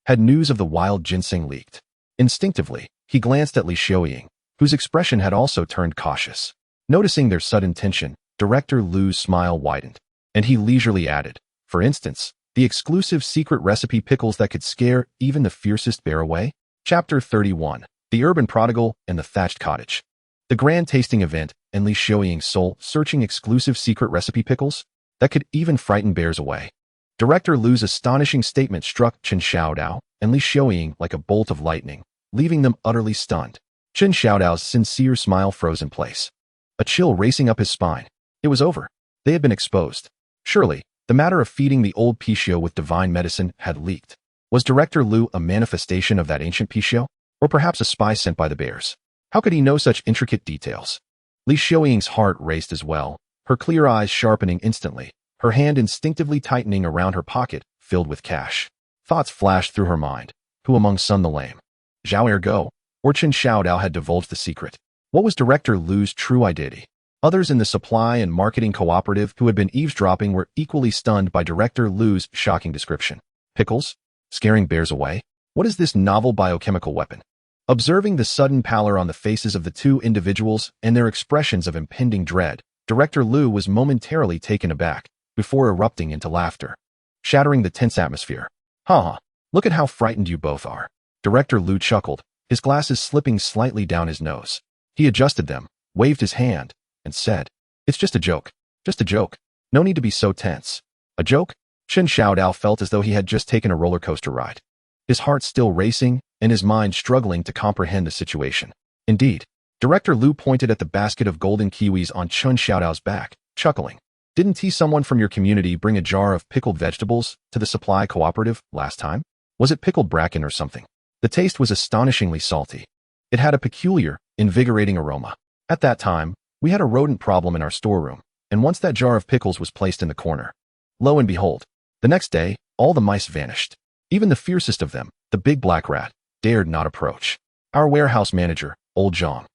[SPEAKER 2] Had news of the wild ginseng leaked? Instinctively, he glanced at Li Xiaoying, whose expression had also turned cautious. Noticing their sudden tension, Director Lu's smile widened, and he leisurely added, for instance, the exclusive secret recipe pickles that could scare even the fiercest bear away? Chapter 31. The urban prodigal and the thatched cottage. The grand tasting event and Li Xiaoying's soul-searching exclusive secret recipe pickles that could even frighten bears away. Director Lu's astonishing statement struck Chen Xiao Dao and Li Xiaoying like a bolt of lightning, leaving them utterly stunned. Chen Xiao Dao's sincere smile froze in place, a chill racing up his spine. It was over. They had been exposed. Surely, the matter of feeding the old Pishio with divine medicine had leaked. Was Director Lu a manifestation of that ancient Pishio, or perhaps a spy sent by the bears? How could he know such intricate details? Li Xiaoying's heart raced as well, her clear eyes sharpening instantly, her hand instinctively tightening around her pocket, filled with cash. Thoughts flashed through her mind. Who among Sun the Lame, Zhao Ergo, or Chen Xiao Dao had divulged the secret? What was Director Lu's true identity? Others in the supply and marketing cooperative who had been eavesdropping were equally stunned by Director Lu's shocking description. Pickles? Scaring bears away? What is this novel biochemical weapon? Observing the sudden pallor on the faces of the two individuals and their expressions of impending dread, Director Lu was momentarily taken aback, before erupting into laughter, shattering the tense atmosphere. Ha! Look at how frightened you both are. Director Lu chuckled, his glasses slipping slightly down his nose. He adjusted them, waved his hand, and said, "It's just a joke. Just a joke. No need to be so tense." A joke? Chen Xiao Dao felt as though he had just taken a roller coaster ride, his heart still racing and his mind struggling to comprehend the situation. Indeed, Director Lu pointed at the basket of golden kiwis on Chen Xiao Dao's back, chuckling. Didn't someone from your community bring a jar of pickled vegetables to the supply cooperative last time? Was it pickled bracken or something? The taste was astonishingly salty. It had a peculiar, invigorating aroma. At that time, we had a rodent problem in our storeroom, and once that jar of pickles was placed in the corner, lo and behold, the next day, all the mice vanished. Even the fiercest of them, the big black rat, dared not approach. Our warehouse manager, Old Zhang,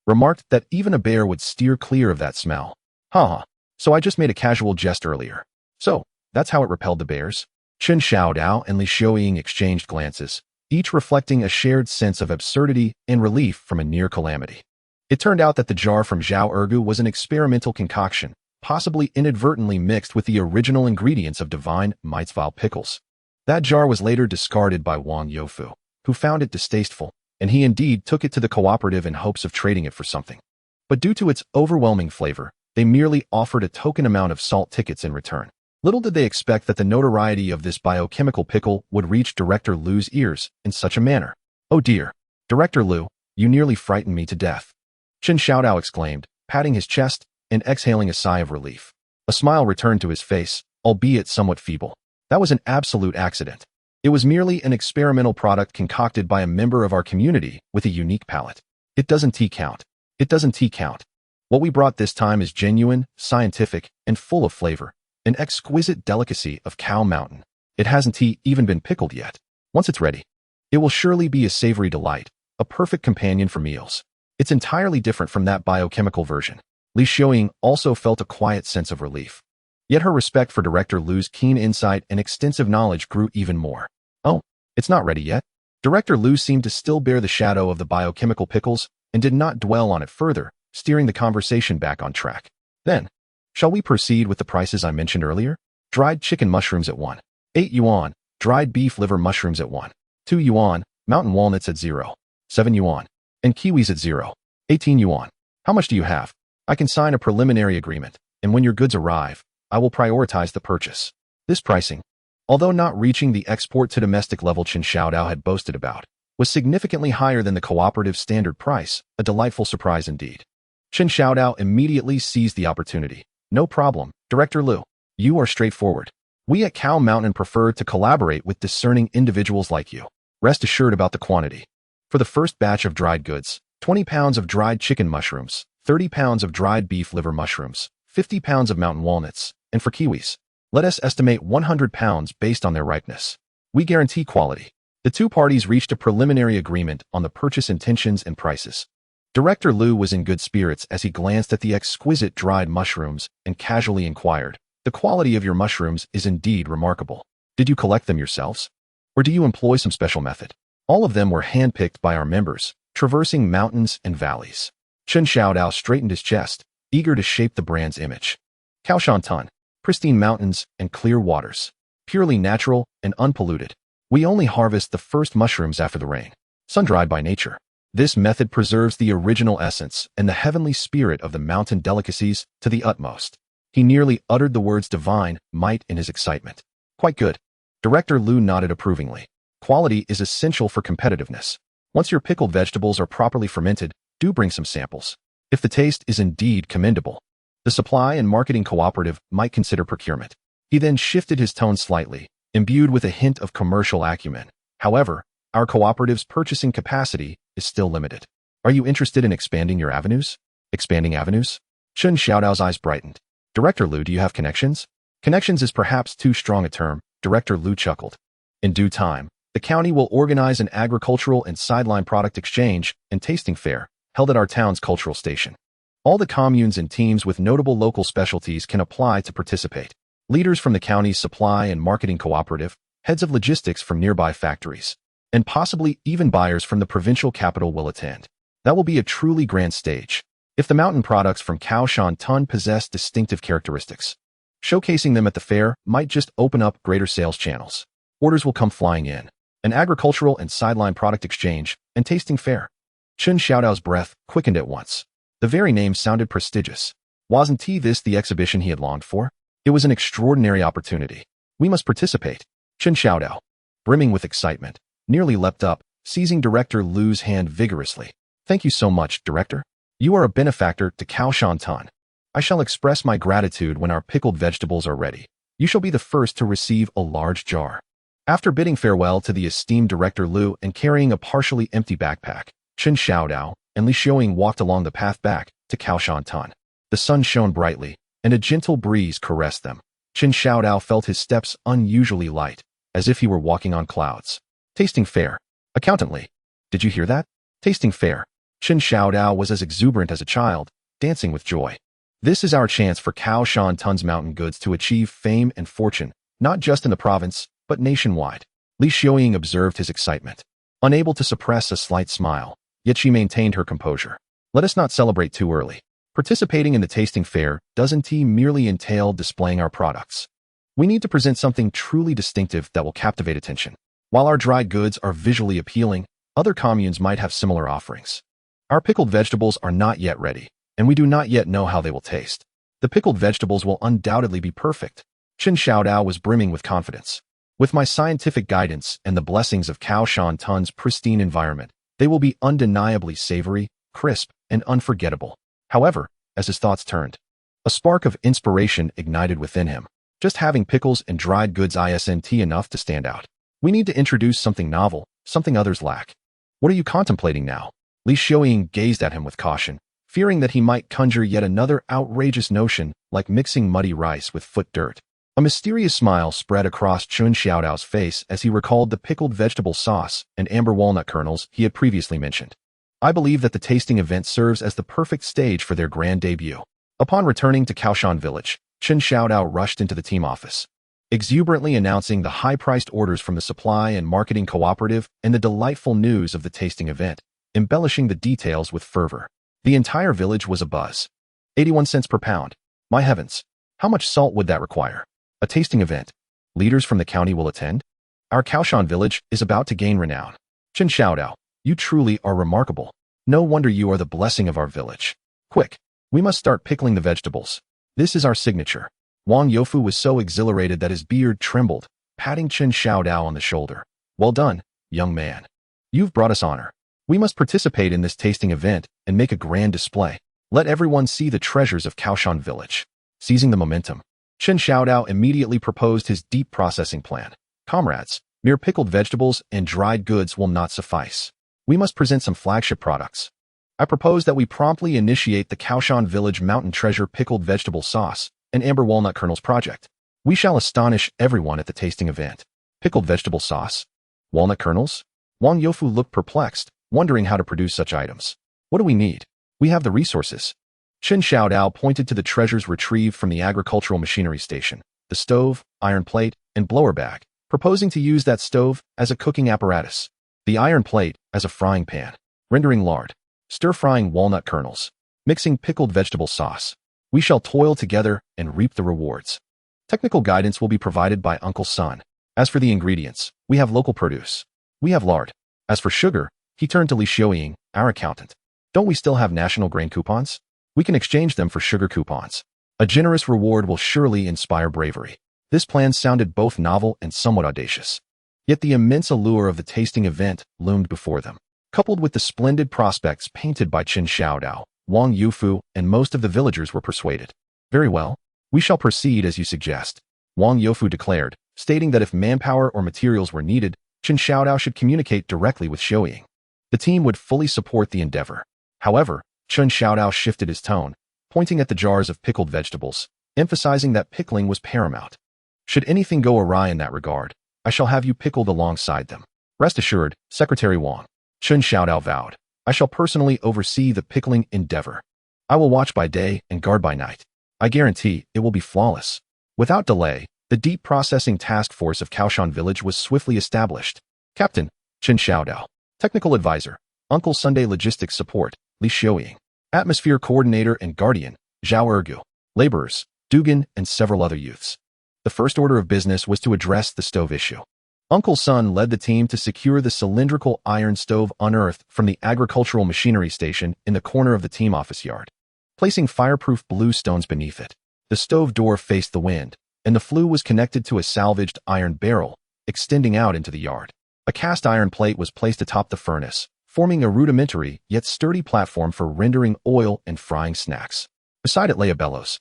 [SPEAKER 2] remarked that even a bear would steer clear of that smell. Ha! So I just made a casual jest earlier. So, that's how it repelled the bears? Chen Xiao Dao and Li Xiaoying exchanged glances, each reflecting a shared sense of absurdity and relief from a near calamity. It turned out that the jar from Zhao Ergu was an experimental concoction, possibly inadvertently mixed with the original ingredients of divine Mitzvah pickles. That jar was later discarded by Wang Youfu, who found it distasteful, and he indeed took it to the cooperative in hopes of trading it for something. But due to its overwhelming flavor, they merely offered a token amount of salt tickets in return. Little did they expect that the notoriety of this biochemical pickle would reach Director Lu's ears in such a manner. "Oh dear, Director Lu, you nearly frightened me to death," Chen Xiao Dao exclaimed, patting his chest and exhaling a sigh of relief. A smile returned to his face, albeit somewhat feeble. That was an absolute accident. It was merely an experimental product concocted by a member of our community with a unique palate. It doesn't count. It doesn't count. What we brought this time is genuine, scientific, and full of flavor. An exquisite delicacy of Cow Mountain. It hasn't even been pickled yet. Once it's ready, it will surely be a savory delight, a perfect companion for meals. It's entirely different from that biochemical version. Li Xiaoying also felt a quiet sense of relief. Yet her respect for Director Lu's keen insight and extensive knowledge grew even more. Oh, it's not ready yet? Director Lu seemed to still bear the shadow of the biochemical pickles and did not dwell on it further, steering the conversation back on track. Then, shall we proceed with the prices I mentioned earlier? Dried chicken mushrooms at 1. 8 yuan. Dried beef liver mushrooms at 1. 2 yuan. Mountain walnuts at 0. 7 yuan. And kiwis at 0. 18 yuan. How much do you have? I can sign a preliminary agreement, and when your goods arrive, I will prioritize the purchase. This pricing, although not reaching the export to domestic level Chen Xiao Dao had boasted about, was significantly higher than the cooperative standard price, a delightful surprise indeed. Chen Xiao Dao immediately seized the opportunity. "No problem, Director Lu. You are straightforward. We at Cow Mountain prefer to collaborate with discerning individuals like you. Rest assured about the quantity. For the first batch of dried goods, 20 pounds of dried chicken mushrooms, 30 pounds of dried beef liver mushrooms, 50 pounds of mountain walnuts, and for kiwis, let us estimate 100 pounds based on their ripeness. We guarantee quality." The two parties reached a preliminary agreement on the purchase intentions and prices. Director Lu was in good spirits as he glanced at the exquisite dried mushrooms and casually inquired, "The quality of your mushrooms is indeed remarkable. Did you collect them yourselves? Or do you employ some special method?" All of them were handpicked by our members, traversing mountains and valleys. Chen Xiao Dao straightened his chest, eager to shape the brand's image. Kao Shan Tun, pristine mountains and clear waters. Purely natural and unpolluted. We only harvest the first mushrooms after the rain. Sun-dried by nature. This method preserves the original essence and the heavenly spirit of the mountain delicacies to the utmost. He nearly uttered the words divine might in his excitement. Quite good. Director Liu nodded approvingly. Quality is essential for competitiveness. Once your pickled vegetables are properly fermented, do bring some samples. If the taste is indeed commendable, the supply and marketing cooperative might consider procurement. He then shifted his tone slightly, imbued with a hint of commercial acumen. However, our cooperative's purchasing capacity is still limited. Are you interested in expanding your avenues? Expanding avenues? Chen Xiao Dao's eyes brightened. Director Liu, do you have connections? Connections is perhaps too strong a term, Director Liu chuckled. In due time, the county will organize an agricultural and sideline product exchange and tasting fair held at our town's cultural station. All the communes and teams with notable local specialties can apply to participate. Leaders from the county's supply and marketing cooperative, heads of logistics from nearby factories, and possibly even buyers from the provincial capital will attend. That will be a truly grand stage. If the mountain products from Kao Shan Tun possess distinctive characteristics, showcasing them at the fair might just open up greater sales channels. Orders will come flying in. An agricultural and sideline product exchange and tasting fair. Chen Xiao Dao's breath quickened at once. The very name sounded prestigious. Wasn't this the exhibition he had longed for? It was an extraordinary opportunity. We must participate. Chen Xiao Dao, brimming with excitement, nearly leapt up, seizing Director Liu's hand vigorously. Thank you so much, Director. You are a benefactor to Kao Shan Tun. I shall express my gratitude when our pickled vegetables are ready. You shall be the first to receive a large jar. After bidding farewell to the esteemed Director Liu and carrying a partially empty backpack, Chen Xiao Dao and Li Xiaoying walked along the path back to Kao Shan Tun. The sun shone brightly, and a gentle breeze caressed them. Chen Xiao Dao felt his steps unusually light, as if he were walking on clouds. Tasting fair. Accountant Li. Did you hear that? Tasting fair. Chen Xiao Dao was as exuberant as a child, dancing with joy. This is our chance for Kao Shan Tun's mountain goods to achieve fame and fortune, not just in the province, but nationwide. Li Xiaoying observed his excitement, unable to suppress a slight smile, yet she maintained her composure. Let us not celebrate too early. Participating in the tasting fair doesn't merely entail displaying our products. We need to present something truly distinctive that will captivate attention. While our dried goods are visually appealing, other communes might have similar offerings. Our pickled vegetables are not yet ready, and we do not yet know how they will taste. The pickled vegetables will undoubtedly be perfect. Chen Xiao Dao was brimming with confidence. With my scientific guidance and the blessings of Kao Shan Tun's pristine environment, they will be undeniably savory, crisp, and unforgettable. However, as his thoughts turned, a spark of inspiration ignited within him. Just having pickles and dried goods isn't enough to stand out. We need to introduce something novel, something others lack. What are you contemplating now? Li Xiaoying gazed at him with caution, fearing that he might conjure yet another outrageous notion like mixing muddy rice with foot dirt. A mysterious smile spread across Chen Xiao Dao's face as he recalled the pickled vegetable sauce and amber walnut kernels he had previously mentioned. I believe that the tasting event serves as the perfect stage for their grand debut. Upon returning to Kaoshan Village, Chen Xiao Dao rushed into the team office, exuberantly announcing the high-priced orders from the supply and marketing cooperative and the delightful news of the tasting event, embellishing the details with fervor. The entire village was abuzz. 81 cents per pound. My heavens, how much salt would that require? A tasting event. Leaders from the county will attend? Our Kaoshan village is about to gain renown. Chen Xiao Dao, you truly are remarkable. No wonder you are the blessing of our village. Quick, we must start pickling the vegetables. This is our signature. Wang Youfu was so exhilarated that his beard trembled, patting Chen Xiao Dao on the shoulder. Well done, young man. You've brought us honor. We must participate in this tasting event and make a grand display. Let everyone see the treasures of Kaoshan village. Seizing the momentum, Chen Xiao Dao immediately proposed his deep processing plan. Comrades, mere pickled vegetables and dried goods will not suffice. We must present some flagship products. I propose that we promptly initiate the Kaoshan Village Mountain Treasure Pickled Vegetable Sauce and Amber Walnut Kernels project. We shall astonish everyone at the tasting event. Pickled vegetable sauce? Walnut kernels? Wang Youfu looked perplexed, wondering how to produce such items. What do we need? We have the resources. Chen Xiao Dao pointed to the treasures retrieved from the agricultural machinery station, the stove, iron plate, and blower bag, proposing to use that stove as a cooking apparatus, the iron plate as a frying pan, rendering lard, stir-frying walnut kernels, mixing pickled vegetable sauce. We shall toil together and reap the rewards. Technical guidance will be provided by Uncle Sun. As for the ingredients, we have local produce. We have lard. As for sugar, he turned to Li Xiaoying, Our accountant. Don't we still have national grain coupons? We can exchange them for sugar coupons. A generous reward will surely inspire bravery. This plan sounded both novel and somewhat audacious. Yet the immense allure of the tasting event loomed before them. Coupled with the splendid prospects painted by Chen Xiao Dao, Wang Yufu, and most of the villagers were persuaded. Very well, we shall proceed as you suggest, Wang Yufu declared, stating that if manpower or materials were needed, Chen Xiao Dao should communicate directly with Shouying. The team would fully support the endeavor. However, Chen Xiao Dao shifted his tone, pointing at the jars of pickled vegetables, emphasizing that pickling was paramount. Should anything go awry in that regard, I shall have you pickled alongside them. Rest assured, Secretary Wang, Chen Xiao Dao vowed, I shall personally oversee the pickling endeavor. I will watch by day and guard by night. I guarantee it will be flawless. Without delay, the deep processing task force of Kao Shan village was swiftly established. Captain, Chen Xiao Dao. Technical advisor, Uncle Sunday logistics support, Li Shouying. Atmosphere coordinator and guardian, Zhao Ergu. Laborers, Dugan and several other youths. The first order of business was to address the stove issue. Uncle Sun led the team to secure the cylindrical iron stove unearthed from the agricultural machinery station in the corner of the team office yard. Placing fireproof blue stones beneath it, the stove door faced the wind, and the flue was connected to a salvaged iron barrel, extending out into the yard. A cast iron plate was placed atop the furnace, forming a rudimentary yet sturdy platform for rendering oil and frying snacks. Beside it lay a bellows,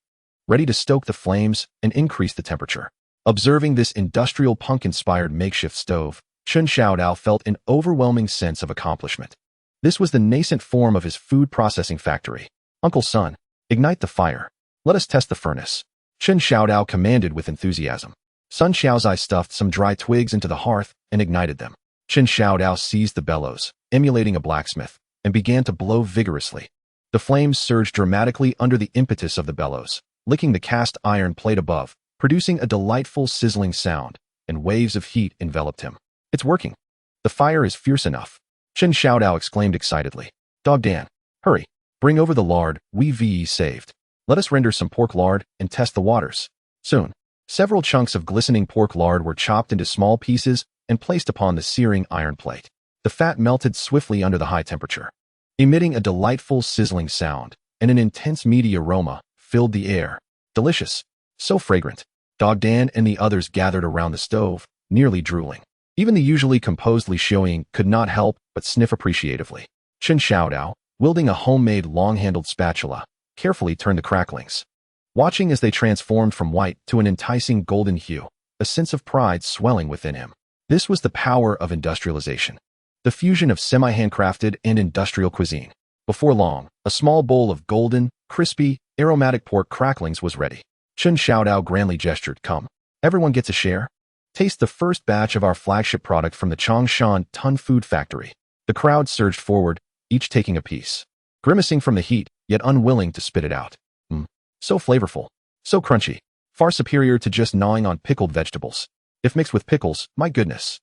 [SPEAKER 2] ready to stoke the flames and increase the temperature. Observing this industrial punk-inspired makeshift stove, Chen Xiao Dao felt an overwhelming sense of accomplishment. This was the nascent form of his food processing factory. Uncle Sun, ignite the fire. Let us test the furnace. Chen Xiao Dao commanded with enthusiasm. Sun Xiaozai stuffed some dry twigs into the hearth and ignited them. Chen Xiao Dao seized the bellows, emulating a blacksmith, and began to blow vigorously. The flames surged dramatically under the impetus of the bellows, licking the cast iron plate above, producing a delightful sizzling sound, and waves of heat enveloped him. It's working. The fire is fierce enough. Chen Xiao Dao exclaimed excitedly. Dog Dan, hurry. Bring over the lard we saved. Let us render some pork lard and test the waters. Soon, several chunks of glistening pork lard were chopped into small pieces and placed upon the searing iron plate. The fat melted swiftly under the high temperature, emitting a delightful sizzling sound, and an intense meaty aroma filled the air. Delicious. So fragrant. Dog Dan and the others gathered around the stove, nearly drooling. Even the usually composed Li Shouying could not help but sniff appreciatively. Chen Xiao Dao, wielding a homemade long-handled spatula, carefully turned the cracklings. Watching as they transformed from white to an enticing golden hue, a sense of pride swelling within him. This was the power of industrialization. The fusion of semi-handcrafted and industrial cuisine. Before long, a small bowl of golden, crispy, aromatic pork cracklings was ready. Chen Xiao Dao grandly gestured, come. Everyone gets a share. Taste the first batch of our flagship product from the Kao Shan Tun food factory. The crowd surged forward, each taking a piece. Grimacing from the heat, yet unwilling to spit it out. So flavorful. So crunchy. Far superior to just gnawing on pickled vegetables. If mixed with pickles, my goodness.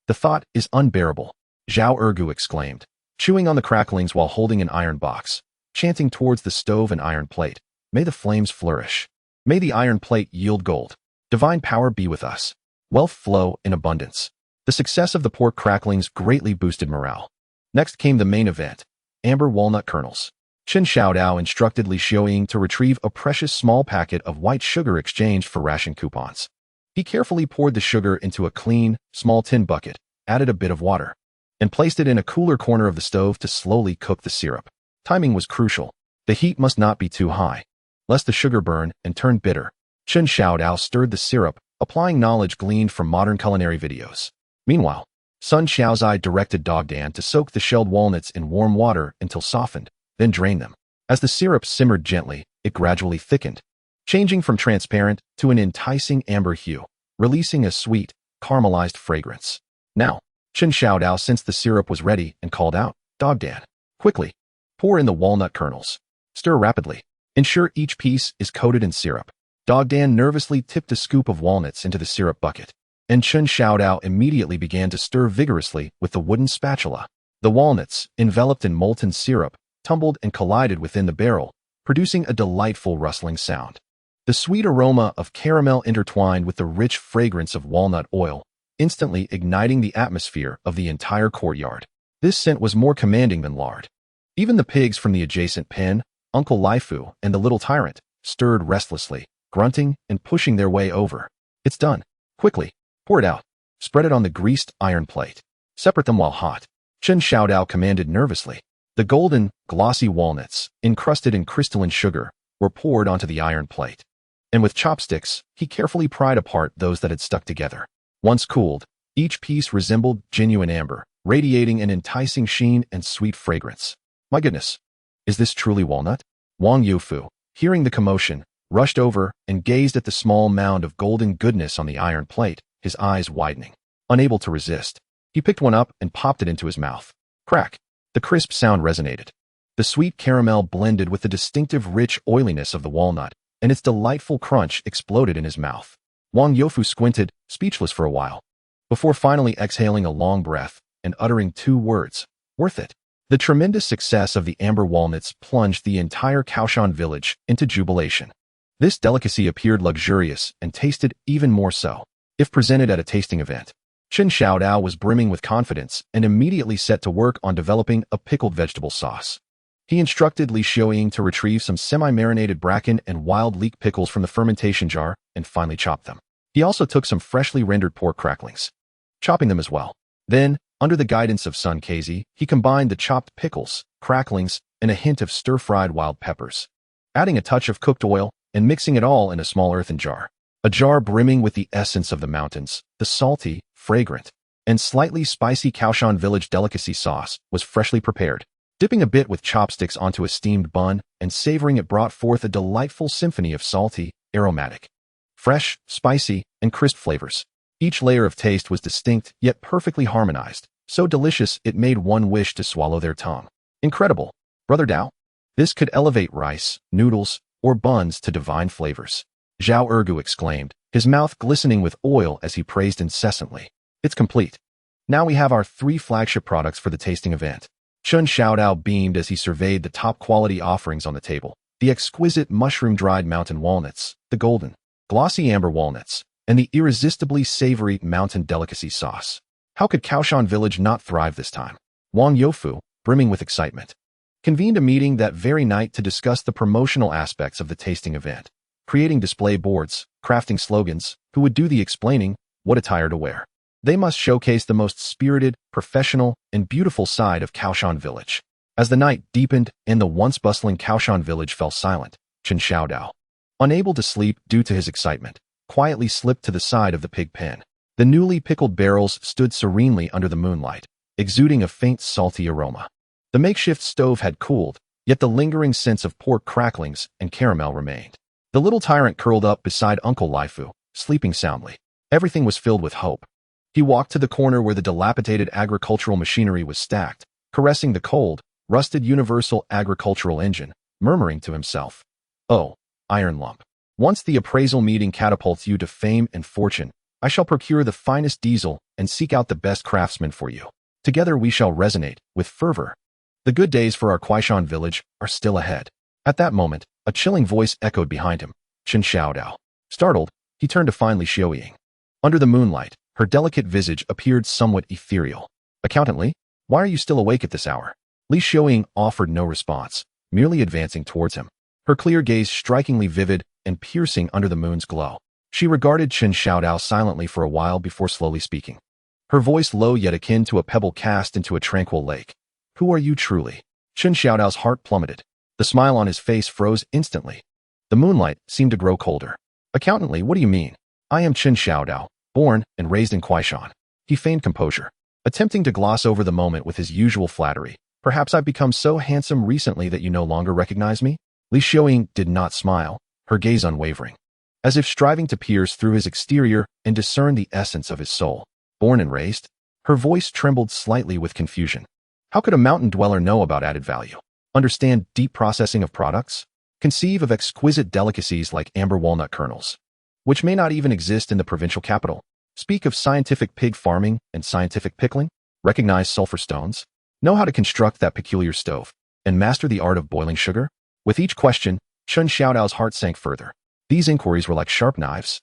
[SPEAKER 2] The thought is unbearable, Zhao Ergu exclaimed, chewing on the cracklings while holding an iron box, chanting towards the stove and iron plate. May the flames flourish. May the iron plate yield gold. Divine power be with us. Wealth flow in abundance. The success of the pork cracklings greatly boosted morale. Next came the main event, amber walnut kernels. Chen Xiao Dao instructed Li Shouying to retrieve a precious small packet of white sugar exchanged for ration coupons. He carefully poured the sugar into a clean, small tin bucket, added a bit of water, and placed it in a cooler corner of the stove to slowly cook the syrup. Timing was crucial. The heat must not be too high, lest the sugar burn and turn bitter. Chen Xiao Dao stirred the syrup, applying knowledge gleaned from modern culinary videos. Meanwhile, Sun Xiaozai directed Dog Dan to soak the shelled walnuts in warm water until softened, then drain them. As the syrup simmered gently, it gradually thickened, changing from transparent to an enticing amber hue, releasing a sweet, caramelized fragrance. Now, Chen Xiao Dao sensed the syrup was ready and called out, Dog Dan, quickly, pour in the walnut kernels. Stir rapidly. Ensure each piece is coated in syrup. Dog Dan nervously tipped a scoop of walnuts into the syrup bucket, and Chen Xiao Dao immediately began to stir vigorously with the wooden spatula. The walnuts, enveloped in molten syrup, tumbled and collided within the barrel, producing a delightful rustling sound. The sweet aroma of caramel intertwined with the rich fragrance of walnut oil, instantly igniting the atmosphere of the entire courtyard. This scent was more commanding than lard. Even the pigs from the adjacent pen, Uncle Laifu and the little tyrant, stirred restlessly, grunting and pushing their way over. It's done. Quickly, pour it out. Spread it on the greased iron plate. Separate them while hot. Chen Xiao Dao commanded nervously. The golden, glossy walnuts, encrusted in crystalline sugar, were poured onto the iron plate. And with chopsticks, he carefully pried apart those that had stuck together. Once cooled, each piece resembled genuine amber, radiating an enticing sheen and sweet fragrance. My goodness, is this truly walnut? Wang Yufu, hearing the commotion, rushed over and gazed at the small mound of golden goodness on the iron plate, his eyes widening. Unable to resist, he picked one up and popped it into his mouth. Crack! The crisp sound resonated. The sweet caramel blended with the distinctive rich oiliness of the walnut, and its delightful crunch exploded in his mouth. Wang Yufu squinted, speechless for a while, before finally exhaling a long breath and uttering 2 words, worth it. The tremendous success of the amber walnuts plunged the entire Kao Shan village into jubilation. This delicacy appeared luxurious and tasted even more so, if presented at a tasting event. Chen Xiao Dao was brimming with confidence and immediately set to work on developing a pickled vegetable sauce. He instructed Li Xiaoying to retrieve some semi-marinated bracken and wild leek pickles from the fermentation jar and finely chop them. He also took some freshly rendered pork cracklings, chopping them as well. Then, under the guidance of Sun Casey, he combined the chopped pickles, cracklings, and a hint of stir-fried wild peppers, adding a touch of cooked oil and mixing it all in a small earthen jar. A jar brimming with the essence of the mountains, the salty, fragrant, and slightly spicy Kao Shan village delicacy sauce was freshly prepared. Dipping a bit with chopsticks onto a steamed bun and savoring it brought forth a delightful symphony of salty, aromatic, fresh, spicy, and crisp flavors. Each layer of taste was distinct yet perfectly harmonized, so delicious it made one wish to swallow their tongue. Incredible, Brother Dao. This could elevate rice, noodles, or buns to divine flavors. Zhao Ergu exclaimed, his mouth glistening with oil as he praised incessantly. It's complete. Now we have our 3 flagship products for the tasting event. Chen Xiao Dao beamed as he surveyed the top-quality offerings on the table. The exquisite mushroom-dried mountain walnuts, the golden, glossy amber walnuts, and the irresistibly savory mountain delicacy sauce. How could Kao Shan village not thrive this time? Wang Youfu, brimming with excitement, convened a meeting that very night to discuss the promotional aspects of the tasting event, creating display boards, crafting slogans, who would do the explaining, what attire to wear. They must showcase the most spirited, professional, and beautiful side of Kao Shan village. As the night deepened and the once bustling Kao Shan village fell silent, Chen Xiao Dao, unable to sleep due to his excitement, quietly slipped to the side of the pig pen. The newly pickled barrels stood serenely under the moonlight, exuding a faint salty aroma. The makeshift stove had cooled, yet the lingering sense of pork cracklings and caramel remained. The little tyrant curled up beside Uncle Laifu, sleeping soundly. Everything was filled with hope. He walked to the corner where the dilapidated agricultural machinery was stacked, caressing the cold, rusted universal agricultural engine, murmuring to himself, "Oh, iron lump. Once the appraisal meeting catapults you to fame and fortune, I shall procure the finest diesel and seek out the best craftsmen for you. Together we shall resonate, with fervor. The good days for our Kuaishan village are still ahead." At that moment, a chilling voice echoed behind him, Chen Xiao Dao. Startled, he turned to find Li Xiaoying. Under the moonlight, her delicate visage appeared somewhat ethereal. "Accountant Li, why are you still awake at this hour?" Li Xiaoying offered no response, merely advancing towards him, her clear gaze strikingly vivid and piercing under the moon's glow. She regarded Chen Xiao Dao silently for a while before slowly speaking, her voice low yet akin to a pebble cast into a tranquil lake. "Who are you truly?" Chen Xiao Dao's heart plummeted. The smile on his face froze instantly. The moonlight seemed to grow colder. "Accountant Li, what do you mean? I am Chen Xiao Dao, born and raised in Kuaishan." He feigned composure, attempting to gloss over the moment with his usual flattery. "Perhaps I've become so handsome recently that you no longer recognize me?" Li Xiaoying did not smile, her gaze unwavering, as if striving to pierce through his exterior and discern the essence of his soul. "Born and raised?" Her voice trembled slightly with confusion. How could a mountain dweller know about added value? Understand deep processing of products? Conceive of exquisite delicacies like amber walnut kernels, which may not even exist in the provincial capital? Speak of scientific pig farming and scientific pickling? Recognize sulfur stones? Know how to construct that peculiar stove? And master the art of boiling sugar? With each question, Chen Xiaodao's heart sank further. These inquiries were like sharp knives,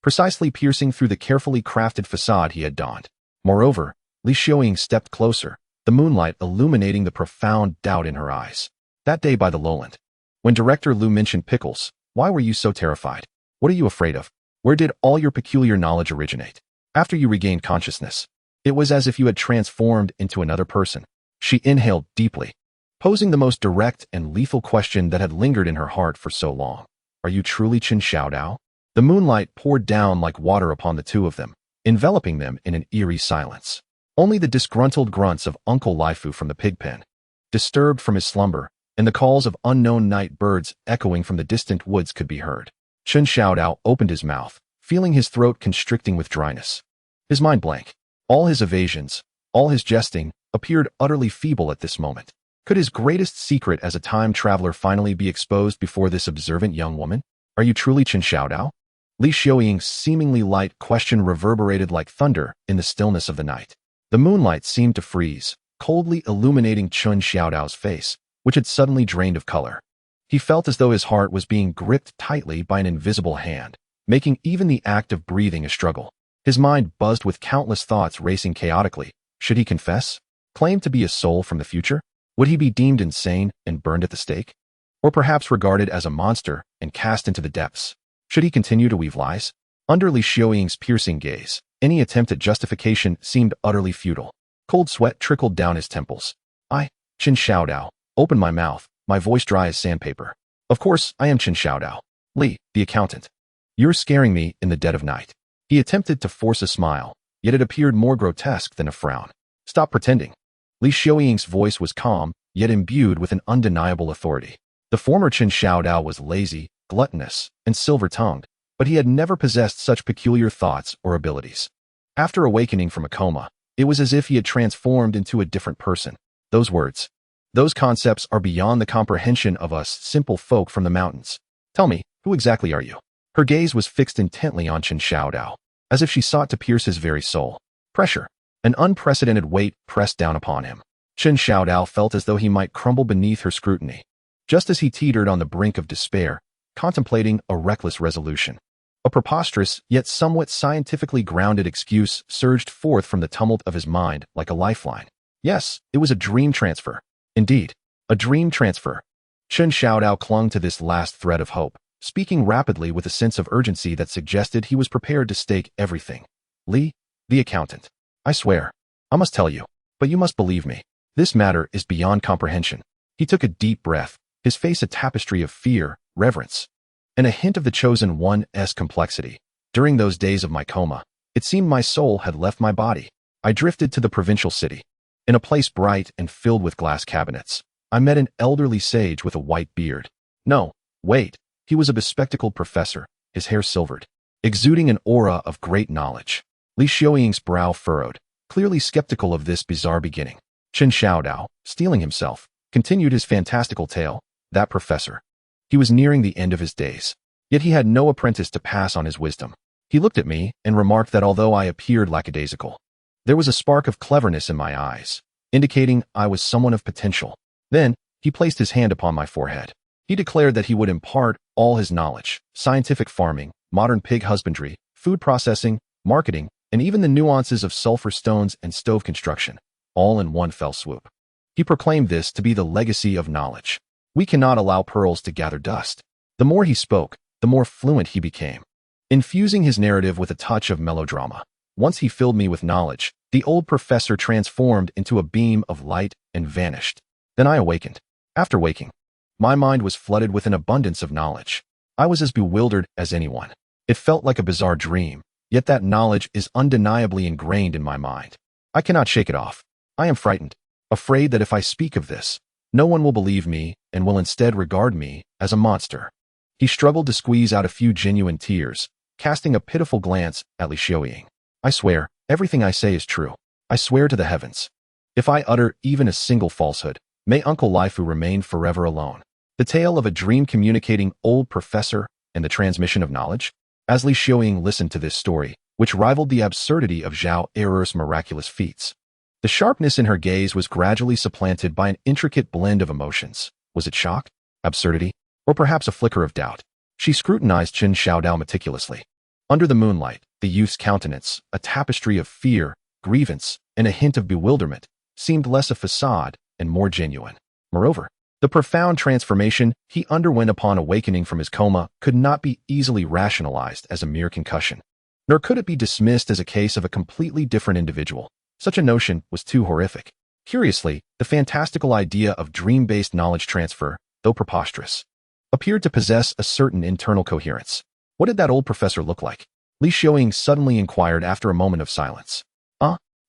[SPEAKER 2] precisely piercing through the carefully crafted facade he had donned. Moreover, Li Xiaoying stepped closer, the moonlight illuminating the profound doubt in her eyes. That day by the lowland, when Director Lu mentioned pickles, why were you so terrified? What are you afraid of? Where did all your peculiar knowledge originate? After you regained consciousness, it was as if you had transformed into another person. She inhaled deeply, posing the most direct and lethal question that had lingered in her heart for so long. Are you truly Chen Xiao Dao? The moonlight poured down like water upon the two of them, enveloping them in an eerie silence. Only the disgruntled grunts of Uncle Lifu from the pig pen, disturbed from his slumber, and the calls of unknown night birds echoing from the distant woods could be heard. Chen Xiao Dao opened his mouth, feeling his throat constricting with dryness. His mind blank. All his evasions, all his jesting, appeared utterly feeble at this moment. Could his greatest secret as a time traveler finally be exposed before this observant young woman? Are you truly Chen Xiao Dao? Li Xiaoying's seemingly light question reverberated like thunder in the stillness of the night. The moonlight seemed to freeze, coldly illuminating Chen Xiao Dao's face, which had suddenly drained of color. He felt as though his heart was being gripped tightly by an invisible hand, making even the act of breathing a struggle. His mind buzzed with countless thoughts racing chaotically. Should he confess? Claim to be a soul from the future? Would he be deemed insane and burned at the stake? Or perhaps regarded as a monster and cast into the depths? Should he continue to weave lies? Under Li Xiaoying's piercing gaze, any attempt at justification seemed utterly futile. Cold sweat trickled down his temples. I, Chen Xiao Dao, opened my mouth, my voice dry as sandpaper. Of course, I am Chen Xiao Dao. Li, the accountant. You're scaring me in the dead of night. He attempted to force a smile, yet it appeared more grotesque than a frown. Stop pretending. Li Xiaoying's voice was calm, yet imbued with an undeniable authority. The former Chen Xiao Dao was lazy, gluttonous, and silver-tongued, but he had never possessed such peculiar thoughts or abilities. After awakening from a coma, it was as if he had transformed into a different person. Those words, those concepts are beyond the comprehension of us simple folk from the mountains. Tell me, who exactly are you? Her gaze was fixed intently on Chen Xiao Dao, as if she sought to pierce his very soul. Pressure. An unprecedented weight pressed down upon him. Chen Xiao Dao felt as though he might crumble beneath her scrutiny. Just as he teetered on the brink of despair, contemplating a reckless resolution, a preposterous yet somewhat scientifically grounded excuse surged forth from the tumult of his mind like a lifeline. Yes, it was a dream transfer. Indeed, a dream transfer. Chen Xiao Dao clung to this last thread of hope, speaking rapidly with a sense of urgency that suggested he was prepared to stake everything. Li, the accountant. I swear, I must tell you, but you must believe me. This matter is beyond comprehension. He took a deep breath, his face a tapestry of fear, reverence, and a hint of the chosen one's complexity. During those days of my coma, it seemed my soul had left my body. I drifted to the provincial city. In a place bright and filled with glass cabinets, I met an elderly sage with a white beard. No, wait, he was a bespectacled professor, his hair silvered, exuding an aura of great knowledge. Li Xiaoying's brow furrowed, clearly skeptical of this bizarre beginning. Chen Xiao Dao, steeling himself, continued his fantastical tale. That professor. He was nearing the end of his days, yet he had no apprentice to pass on his wisdom. He looked at me and remarked that although I appeared lackadaisical, there was a spark of cleverness in my eyes, indicating I was someone of potential. Then, he placed his hand upon my forehead. He declared that he would impart all his knowledge, scientific farming, modern pig husbandry, food processing, marketing, and even the nuances of sulfur stones and stove construction, all in one fell swoop. He proclaimed this to be the legacy of knowledge. We cannot allow pearls to gather dust. The more he spoke, the more fluent he became, infusing his narrative with a touch of melodrama. Once he filled me with knowledge, the old professor transformed into a beam of light and vanished. Then I awakened. After waking, my mind was flooded with an abundance of knowledge. I was as bewildered as anyone. It felt like a bizarre dream, yet that knowledge is undeniably ingrained in my mind. I cannot shake it off. I am frightened, afraid that if I speak of this, no one will believe me and will instead regard me as a monster. He struggled to squeeze out a few genuine tears, casting a pitiful glance at Li Xiaoying. I swear, everything I say is true. I swear to the heavens. If I utter even a single falsehood, may Uncle Lifu remain forever alone. The tale of a dream communicating old professor and the transmission of knowledge? As Li Xiaoying listened to this story, which rivaled the absurdity of Zhao Erer's miraculous feats, the sharpness in her gaze was gradually supplanted by an intricate blend of emotions. Was it shock, absurdity, or perhaps a flicker of doubt? She scrutinized Chen Xiao Dao meticulously. Under the moonlight, the youth's countenance, a tapestry of fear, grievance, and a hint of bewilderment, seemed less a facade and more genuine. Moreover, the profound transformation he underwent upon awakening from his coma could not be easily rationalized as a mere concussion, nor could it be dismissed as a case of a completely different individual. Such a notion was too horrific. Curiously, the fantastical idea of dream-based knowledge transfer, though preposterous, appeared to possess a certain internal coherence. What did that old professor look like? Li Xiaoying suddenly inquired after a moment of silence.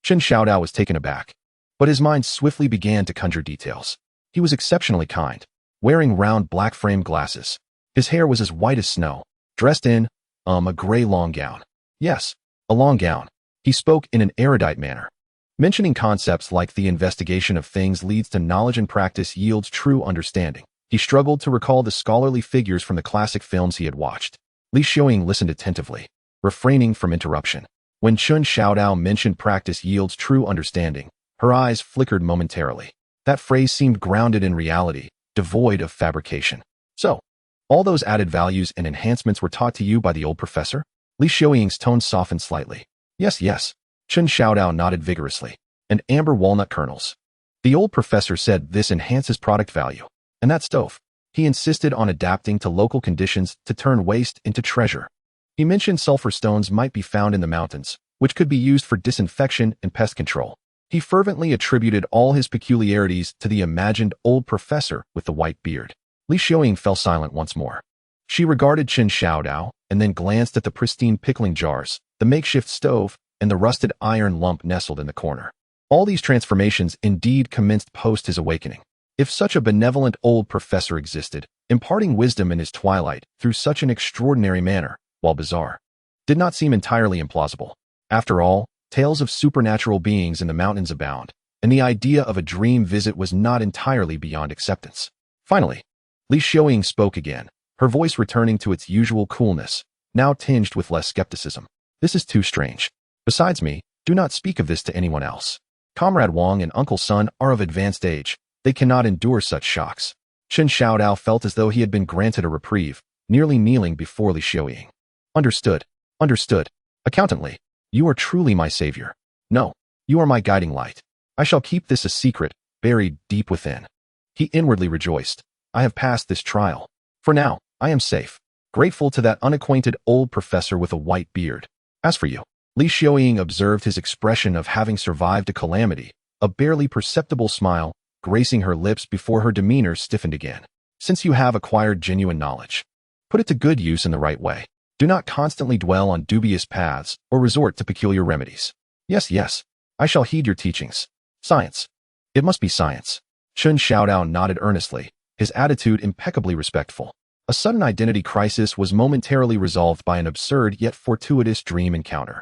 [SPEAKER 2] Chen Xiao Dao was taken aback, but his mind swiftly began to conjure details. He was exceptionally kind, wearing round black-framed glasses. His hair was as white as snow, dressed in, a gray long gown. Yes, a long gown. He spoke in an erudite manner, mentioning concepts like the investigation of things leads to knowledge and practice yields true understanding. He struggled to recall the scholarly figures from the classic films he had watched. Li Xiaoying listened attentively, refraining from interruption. When Chen Xiao Dao mentioned practice yields true understanding, her eyes flickered momentarily. That phrase seemed grounded in reality, devoid of fabrication. So, all those added values and enhancements were taught to you by the old professor? Li Xiaoying's tone softened slightly. Yes, yes. Chen Xiao Dao nodded vigorously. And amber walnut kernels. The old professor said this enhances product value. And that stove. He insisted on adapting to local conditions to turn waste into treasure. He mentioned sulfur stones might be found in the mountains, which could be used for disinfection and pest control. He fervently attributed all his peculiarities to the imagined old professor with the white beard. Li Xiaoying fell silent once more. She regarded Chen Xiao Dao and then glanced at the pristine pickling jars, the makeshift stove, and the rusted iron lump nestled in the corner. All these transformations indeed commenced post his awakening. If such a benevolent old professor existed, imparting wisdom in his twilight through such an extraordinary manner, while bizarre, did not seem entirely implausible. After all, tales of supernatural beings in the mountains abound, and the idea of a dream visit was not entirely beyond acceptance. Finally, Li Xiaoying spoke again, her voice returning to its usual coolness, now tinged with less skepticism. This is too strange. Besides me, do not speak of this to anyone else. Comrade Wang and Uncle Sun are of advanced age. They cannot endure such shocks. Chen Xiao Dao felt as though he had been granted a reprieve, nearly kneeling before Li Xiaoying. Understood. Understood. Accountantly, you are truly my savior. No, you are my guiding light. I shall keep this a secret, buried deep within. He inwardly rejoiced. I have passed this trial. For now, I am safe. Grateful to that unacquainted old professor with a white beard. As for you, Li Xiaoying observed his expression of having survived a calamity, a barely perceptible smile, gracing her lips before her demeanor stiffened again. Since you have acquired genuine knowledge, put it to good use in the right way. Do not constantly dwell on dubious paths or resort to peculiar remedies. Yes, yes, I shall heed your teachings. Science. It must be science. Chen Xiao Dao nodded earnestly, his attitude impeccably respectful. A sudden identity crisis was momentarily resolved by an absurd yet fortuitous dream encounter.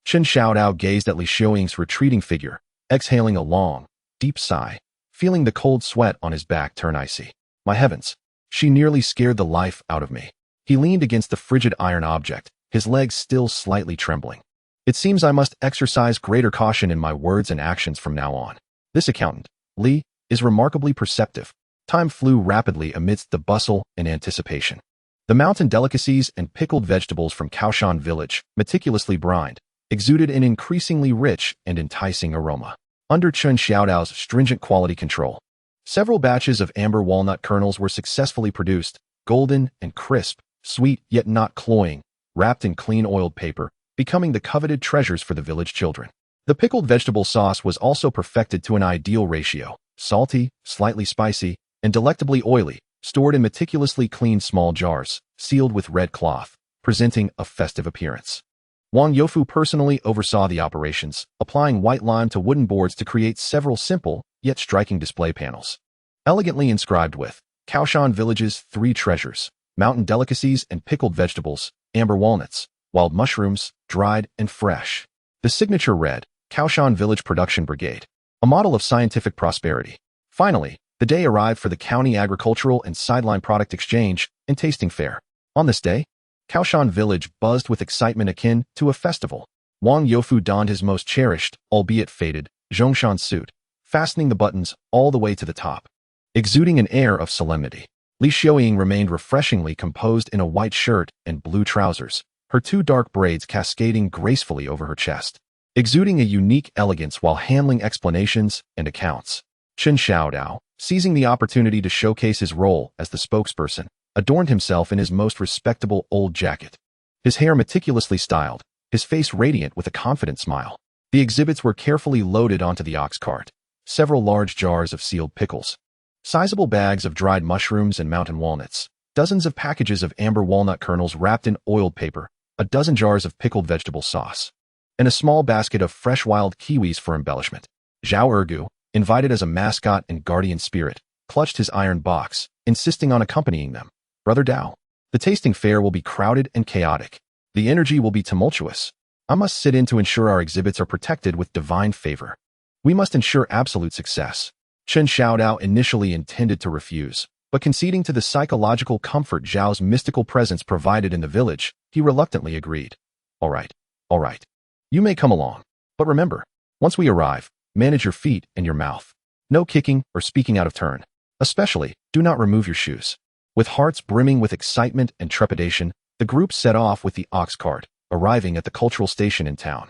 [SPEAKER 2] Chen Xiao Dao gazed at Li Xiaoying's retreating figure, exhaling a long, deep sigh, feeling the cold sweat on his back turn icy. My heavens, she nearly scared the life out of me. He leaned against the frigid iron object, his legs still slightly trembling. It seems I must exercise greater caution in my words and actions from now on. This accountant, Li, is remarkably perceptive. Time flew rapidly amidst the bustle and anticipation. The mountain delicacies and pickled vegetables from Kao Shan village, meticulously brined, exuded an increasingly rich and enticing aroma. Under Chen Xiao Dao's stringent quality control, several batches of amber walnut kernels were successfully produced, golden and crisp, sweet yet not cloying, wrapped in clean oiled paper, becoming the coveted treasures for the village children. The pickled vegetable sauce was also perfected to an ideal ratio, salty, slightly spicy, and delectably oily, stored in meticulously cleaned small jars, sealed with red cloth, presenting a festive appearance. Wang Youfu personally oversaw the operations, applying white lime to wooden boards to create several simple, yet striking display panels. Elegantly inscribed with Kao Shan Village's 3 treasures, mountain delicacies and pickled vegetables, amber walnuts, wild mushrooms, dried and fresh. The signature read, Kao Shan Village Production Brigade, a model of scientific prosperity. Finally, the day arrived for the county agricultural and sideline product exchange and tasting fair. On this day, Kao Shan Village buzzed with excitement akin to a festival. Wang Youfu donned his most cherished, albeit faded, Zhongshan suit, fastening the buttons all the way to the top, exuding an air of solemnity. Li Xiaoying remained refreshingly composed in a white shirt and blue trousers, her 2 dark braids cascading gracefully over her chest. exuding a unique elegance while handling explanations and accounts. Chen Xiao Dao, seizing the opportunity to showcase his role as the spokesperson, adorned himself in his most respectable old jacket. His hair meticulously styled, his face radiant with a confident smile. The exhibits were carefully loaded onto the ox cart. Several large jars of sealed pickles, sizable bags of dried mushrooms and mountain walnuts, dozens of packages of amber walnut kernels wrapped in oiled paper, a dozen jars of pickled vegetable sauce, and a small basket of fresh wild kiwis for embellishment. Zhao Ergu, invited as a mascot and guardian spirit, clutched his iron box, insisting on accompanying them. Brother Dao, the tasting fair will be crowded and chaotic. The energy will be tumultuous. I must sit in to ensure our exhibits are protected with divine favor. We must ensure absolute success. Chen Xiao Dao initially intended to refuse, but conceding to the psychological comfort Zhao's mystical presence provided in the village, he reluctantly agreed. All right. You may come along. But remember, once we arrive, manage your feet and your mouth. No kicking or speaking out of turn. Especially, do not remove your shoes. With hearts brimming with excitement and trepidation, the group set off with the ox cart, arriving at the cultural station in town.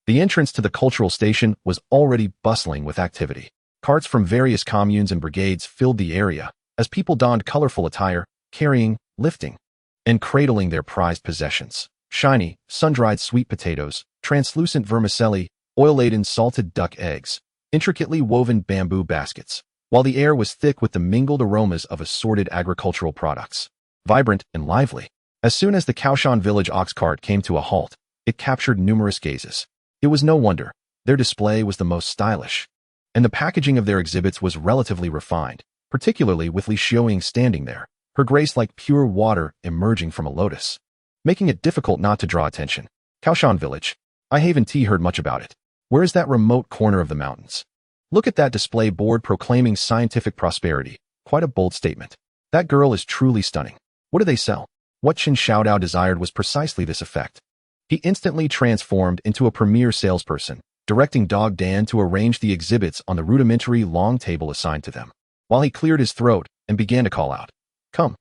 [SPEAKER 2] The entrance to the cultural station was already bustling with activity. Carts from various communes and brigades filled the area, as people donned colorful attire, carrying, lifting, and cradling their prized possessions. Shiny, sun-dried sweet potatoes, translucent vermicelli, oil-laden salted duck eggs, intricately woven bamboo baskets, while the air was thick with the mingled aromas of assorted agricultural products. Vibrant and lively. As soon as the Kao Shan village ox cart came to a halt, it captured numerous gazes. It was no wonder. Their display was the most stylish, and the packaging of their exhibits was relatively refined, particularly with Li Xiaoying standing there, her grace like pure water emerging from a lotus, making it difficult not to draw attention. Kao Shan village. I haven't heard much about it. Where is that remote corner of the mountains? Look at that display board proclaiming scientific prosperity. Quite a bold statement. That girl is truly stunning. What do they sell? What Chen Xiao Dao desired was precisely this effect. He instantly transformed into a premier salesperson, directing Dog Dan to arrange the exhibits on the rudimentary long table assigned to them, while he cleared his throat and began to call out. Come,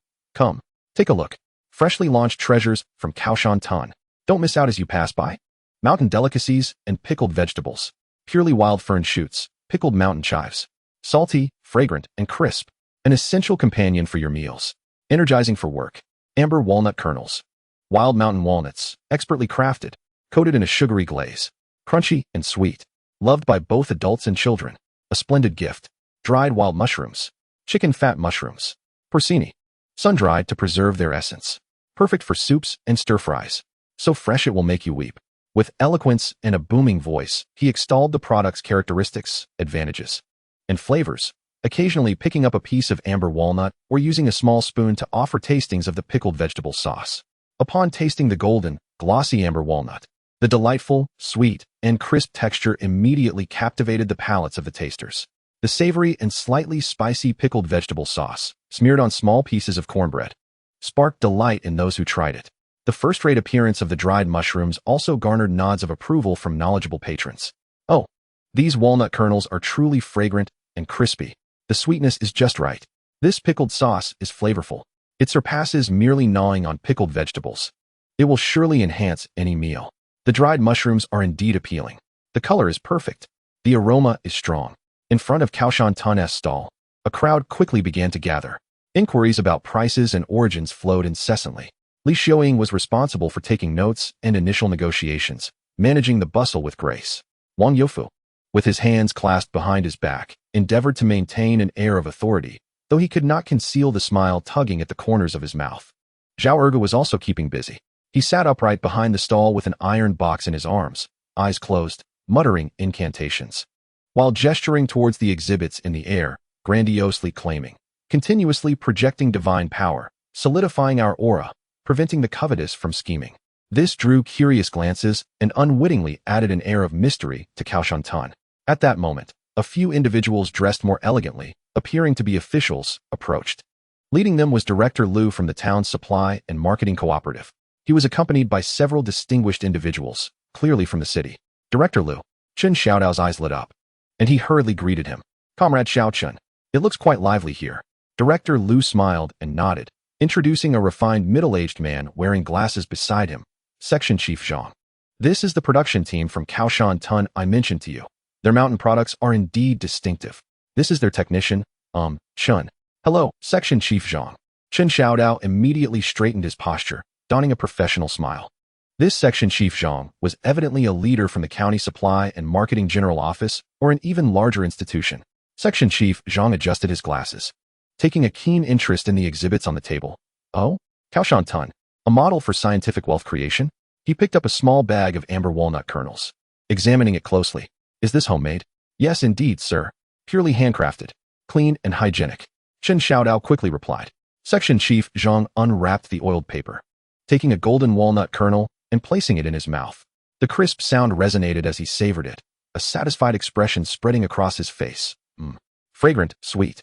[SPEAKER 2] take a look. Freshly launched treasures from Kao Shan Tun. Don't miss out as you pass by. Mountain delicacies and pickled vegetables. Purely wild fern shoots, pickled mountain chives. Salty, fragrant, and crisp. An essential companion for your meals. Energizing for work. Amber walnut kernels. Wild mountain walnuts, expertly crafted, coated in a sugary glaze. Crunchy and sweet. Loved by both adults and children. A splendid gift. Dried wild mushrooms. Chicken fat mushrooms. Porcini. Sun-dried to preserve their essence. Perfect for soups and stir-fries. So fresh it will make you weep. With eloquence and a booming voice, he extolled the product's characteristics, advantages, and flavors, occasionally picking up a piece of amber walnut or using a small spoon to offer tastings of the pickled vegetable sauce. Upon tasting the golden, glossy amber walnut, the delightful, sweet, and crisp texture immediately captivated the palates of the tasters. The savory and slightly spicy pickled vegetable sauce, smeared on small pieces of cornbread, sparked delight in those who tried it. The first-rate appearance of the dried mushrooms also garnered nods of approval from knowledgeable patrons. Oh, these walnut kernels are truly fragrant and crispy. The sweetness is just right. This pickled sauce is flavorful. It surpasses merely gnawing on pickled vegetables. It will surely enhance any meal. The dried mushrooms are indeed appealing. The color is perfect. The aroma is strong. In front of Kao Shan Tun's stall, a crowd quickly began to gather. Inquiries about prices and origins flowed incessantly. Li Xiaoying was responsible for taking notes and initial negotiations, managing the bustle with grace. Wang Youfu, with his hands clasped behind his back, endeavored to maintain an air of authority, though he could not conceal the smile tugging at the corners of his mouth. Zhao Ergu was also keeping busy. He sat upright behind the stall with an iron box in his arms, eyes closed, muttering incantations, while gesturing towards the exhibits in the air, grandiosely claiming, continuously projecting divine power, solidifying our aura, preventing the covetous from scheming. This drew curious glances and unwittingly added an air of mystery to Kao Shan Tun. At that moment, a few individuals dressed more elegantly, appearing to be officials, approached. Leading them was Director Liu from the town's supply and marketing cooperative. He was accompanied by several distinguished individuals, clearly from the city. Director Liu. Chen Xiao Dao's eyes lit up, and he hurriedly greeted him. Comrade Xiao Chen, it looks quite lively here. Director Liu smiled and nodded, introducing a refined middle-aged man wearing glasses beside him, Section Chief Zhang. This is the production team from Kao Shan Tun I mentioned to you. Their mountain products are indeed distinctive. This is their technician, Chen. Hello, Section Chief Zhang. Chen Xiao Dao immediately straightened his posture, donning a professional smile. This Section Chief Zhang was evidently a leader from the County Supply and Marketing General Office or an even larger institution. Section Chief Zhang adjusted his glasses, taking a keen interest in the exhibits on the table. Oh, Kao Shan Tun, a model for scientific wealth creation? He picked up a small bag of amber walnut kernels, examining it closely. Is this homemade? Yes, indeed, sir. Purely handcrafted, clean and hygienic. Chen Xiao Dao quickly replied. Section Chief Zhang unwrapped the oiled paper, taking a golden walnut kernel and placing it in his mouth. The crisp sound resonated as he savored it, a satisfied expression spreading across his face. Fragrant, sweet,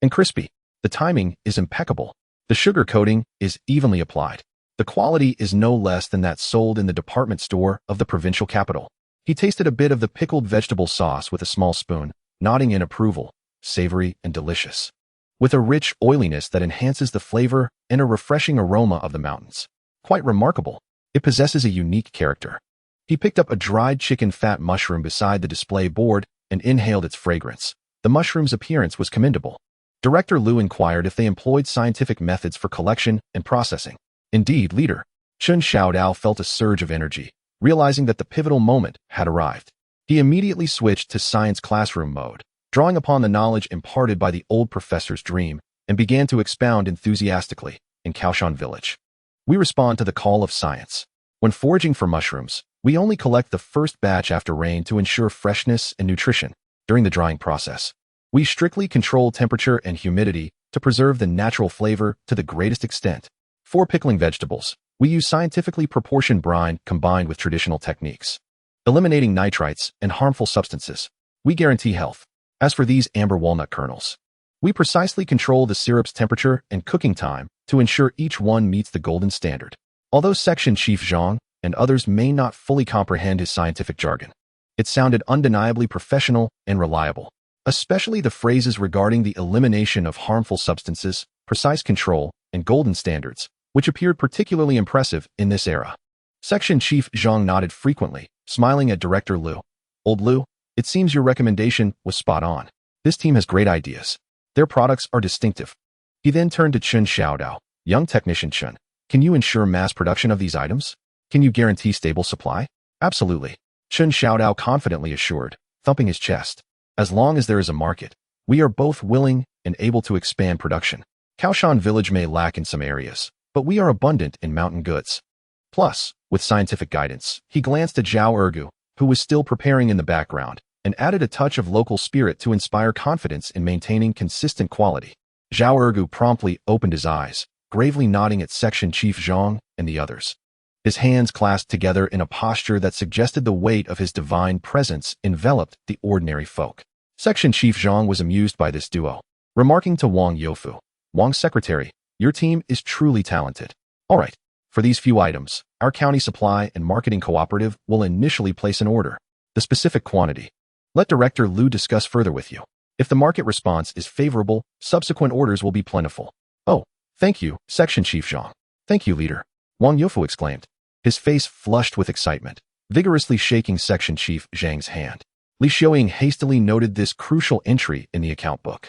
[SPEAKER 2] and crispy. The timing is impeccable. The sugar coating is evenly applied. The quality is no less than that sold in the department store of the provincial capital. He tasted a bit of the pickled vegetable sauce with a small spoon, nodding in approval. Savory and delicious, with a rich oiliness that enhances the flavor and a refreshing aroma of the mountains. Quite remarkable. It possesses a unique character. He picked up a dried chicken fat mushroom beside the display board and inhaled its fragrance. The mushroom's appearance was commendable. Director Liu inquired if they employed scientific methods for collection and processing. Indeed, leader. Chen Xiao Dao felt a surge of energy, realizing that the pivotal moment had arrived. He immediately switched to science classroom mode, drawing upon the knowledge imparted by the old professor's dream, and began to expound enthusiastically in Kao Shan Village. We respond to the call of science. When foraging for mushrooms, we only collect the first batch after rain to ensure freshness and nutrition. During the drying process, we strictly control temperature and humidity to preserve the natural flavor to the greatest extent. For pickling vegetables, we use scientifically proportioned brine combined with traditional techniques, eliminating nitrites and harmful substances. We guarantee health. As for these amber walnut kernels, we precisely control the syrup's temperature and cooking time to ensure each one meets the golden standard. Although Section Chief Zhang and others may not fully comprehend his scientific jargon, it sounded undeniably professional and reliable, especially the phrases regarding the elimination of harmful substances, precise control, and golden standards, which appeared particularly impressive in this era. Section Chief Zhang nodded frequently, smiling at Director Liu. Old Liu, it seems your recommendation was spot on. This team has great ideas. Their products are distinctive. He then turned to Chen Xiao Dao. Young technician Chen, can you ensure mass production of these items? Can you guarantee stable supply? Absolutely. Chen Xiao Dao confidently assured, thumping his chest. As long as there is a market, we are both willing and able to expand production. Kao Shan Village may lack in some areas, but we are abundant in mountain goods. Plus, with scientific guidance, he glanced at Zhao Ergu, who was still preparing in the background, and added a touch of local spirit to inspire confidence in maintaining consistent quality. Zhao Ergu promptly opened his eyes, gravely nodding at Section Chief Zhang and the others. His hands clasped together in a posture that suggested the weight of his divine presence enveloped the ordinary folk. Section Chief Zhang was amused by this duo, remarking to Wang Youfu, Wang's secretary, your team is truly talented. All right, for these few items, our county supply and marketing cooperative will initially place an order. The specific quantity, let Director Liu discuss further with you. If the market response is favorable, subsequent orders will be plentiful. Oh, thank you, Section Chief Zhang. Thank you, leader. Wang Youfu exclaimed, his face flushed with excitement, vigorously shaking Section Chief Zhang's hand. Li Xiaoying hastily noted this crucial entry in the account book.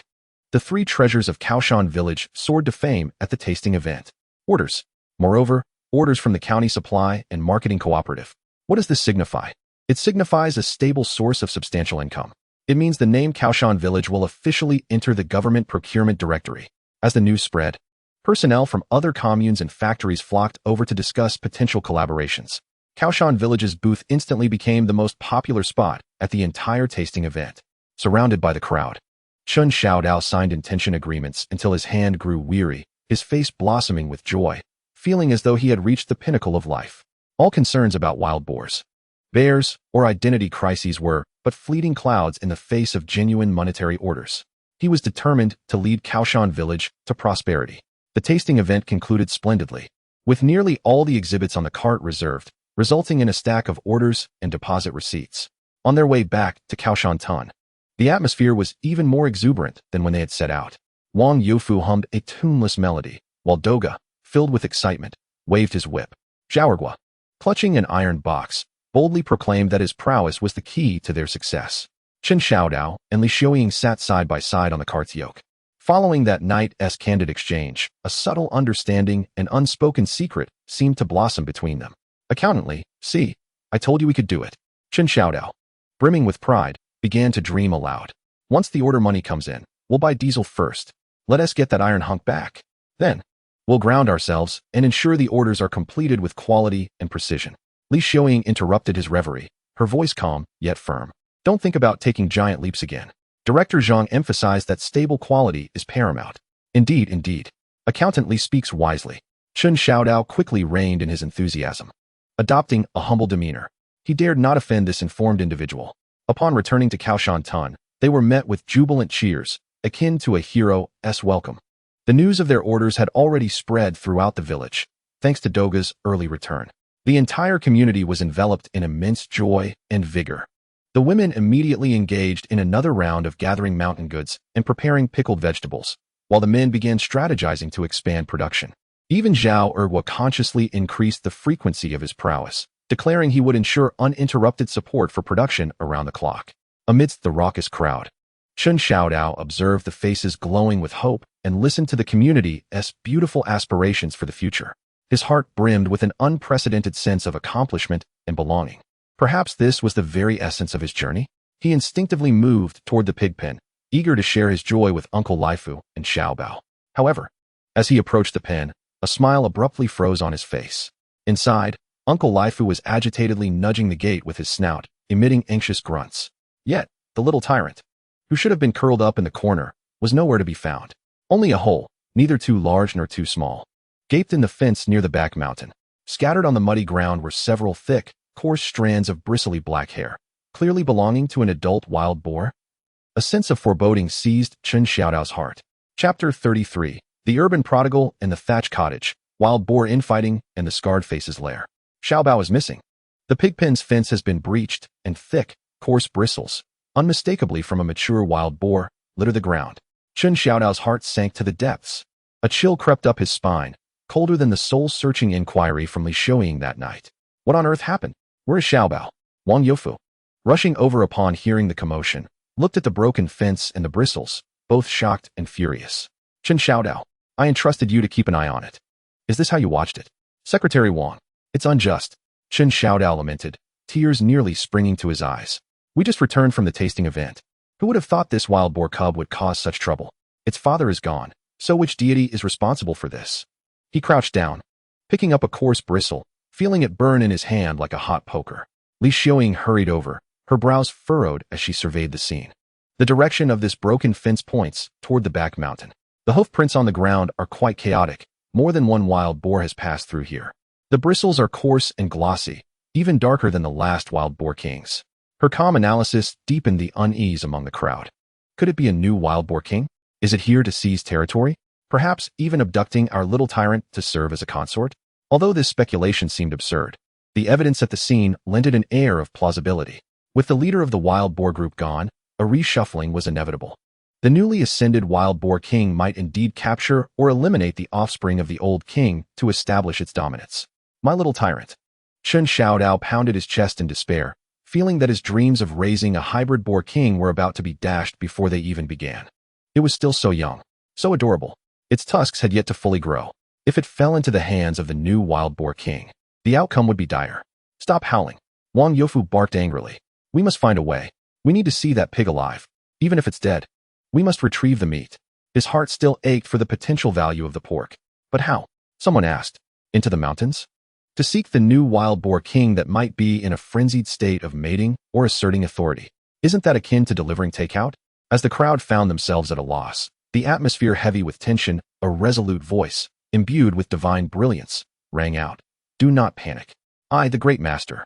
[SPEAKER 2] The three treasures of Kao Shan Village soared to fame at the tasting event. Orders. Moreover, orders from the county supply and marketing cooperative. What does this signify? It signifies a stable source of substantial income. It means the name Kao Shan Village will officially enter the government procurement directory. As the news spread, personnel from other communes and factories flocked over to discuss potential collaborations. Kao Shan Village's booth instantly became the most popular spot at the entire tasting event. Surrounded by the crowd, Chen Xiao Dao signed intention agreements until his hand grew weary, his face blossoming with joy, feeling as though he had reached the pinnacle of life. All concerns about wild boars, bears, or identity crises were but fleeting clouds in the face of genuine monetary orders. He was determined to lead Kao Shan Village to prosperity. The tasting event concluded splendidly, with nearly all the exhibits on the cart reserved, resulting in a stack of orders and deposit receipts. On their way back to Kao Shan Tun, the atmosphere was even more exuberant than when they had set out. Wang Youfu hummed a tuneless melody, while Doga, filled with excitement, waved his whip. Zhao Ergua, clutching an iron box, boldly proclaimed that his prowess was the key to their success. Chen Xiao Dao and Li Xiuying sat side by side on the cart's yoke. Following that night's candid exchange, a subtle understanding and unspoken secret seemed to blossom between them. Accountantly, see, I told you we could do it. Chen Xiao Dao, brimming with pride, began to dream aloud. Once the order money comes in, we'll buy diesel first. Let us get that iron hunk back. Then, we'll ground ourselves and ensure the orders are completed with quality and precision. Li Xiuying interrupted his reverie, her voice calm, yet firm. Don't think about taking giant leaps again. Director Zhang emphasized that stable quality is paramount. Indeed, indeed. Accountant Li speaks wisely. Chen Xiao Dao quickly reined in his enthusiasm. Adopting a humble demeanor, he dared not offend this informed individual. Upon returning to Kao Shan Tun, they were met with jubilant cheers, akin to a hero's welcome. The news of their orders had already spread throughout the village, thanks to Doga's early return. The entire community was enveloped in immense joy and vigor. The women immediately engaged in another round of gathering mountain goods and preparing pickled vegetables, while the men began strategizing to expand production. Even Zhao Ergua consciously increased the frequency of his prowess, declaring he would ensure uninterrupted support for production around the clock. Amidst the raucous crowd, Chen Xiao Dao observed the faces glowing with hope and listened to the community's beautiful aspirations for the future. His heart brimmed with an unprecedented sense of accomplishment and belonging. Perhaps this was the very essence of his journey. He instinctively moved toward the pig pen, eager to share his joy with Uncle Lifu and Xiao Bao. However, as he approached the pen, a smile abruptly froze on his face. Inside, Uncle Lifu was agitatedly nudging the gate with his snout, emitting anxious grunts. Yet, the little tyrant, who should have been curled up in the corner, was nowhere to be found. Only a hole, neither too large nor too small, gaped in the fence near the back mountain. Scattered on the muddy ground were several thick, coarse strands of bristly black hair, clearly belonging to an adult wild boar. A sense of foreboding seized Chen Xiaodao's heart. Chapter 33, The Urban Prodigal and the Thatched Cottage, Wild Boar Infighting and the Scarred Face's Lair. Xiao Bao is missing. The pigpen's fence has been breached, and thick, coarse bristles, unmistakably from a mature wild boar, litter the ground. Chen Xiaodao's heart sank to the depths. A chill crept up his spine, colder than the soul-searching inquiry from Li Xiuying that night. What on earth happened? Where is Xiao Bao? Wang Youfu, rushing over upon hearing the commotion, looked at the broken fence and the bristles, both shocked and furious. Chen Xiao Dao, I entrusted you to keep an eye on it. Is this how you watched it? Secretary Wang, it's unjust. Chen Xiao Dao lamented, tears nearly springing to his eyes. We just returned from the tasting event. Who would have thought this wild boar cub would cause such trouble? Its father is gone, so which deity is responsible for this? He crouched down, picking up a coarse bristle, feeling it burn in his hand like a hot poker. Li Xiuying hurried over, her brows furrowed as she surveyed the scene. The direction of this broken fence points toward the back mountain. The hoof prints on the ground are quite chaotic. More than one wild boar has passed through here. The bristles are coarse and glossy, even darker than the last wild boar king's. Her calm analysis deepened the unease among the crowd. Could it be a new wild boar king? Is it here to seize territory? Perhaps even abducting our little tyrant to serve as a consort? Although this speculation seemed absurd, the evidence at the scene lent it an air of plausibility. With the leader of the wild boar group gone, a reshuffling was inevitable. The newly ascended wild boar king might indeed capture or eliminate the offspring of the old king to establish its dominance. My little tyrant. Chen Xiao Dao pounded his chest in despair, feeling that his dreams of raising a hybrid boar king were about to be dashed before they even began. It was still so young, so adorable. Its tusks had yet to fully grow. If it fell into the hands of the new wild boar king, the outcome would be dire. Stop howling. Wang Youfu barked angrily. We must find a way. We need to see that pig alive. Even if it's dead, we must retrieve the meat. His heart still ached for the potential value of the pork. But how? Someone asked. Into the mountains? To seek the new wild boar king that might be in a frenzied state of mating or asserting authority. Isn't that akin to delivering takeout? As the crowd found themselves at a loss, the atmosphere heavy with tension, a resolute voice, imbued with divine brilliance, rang out. Do not panic. I, the great master,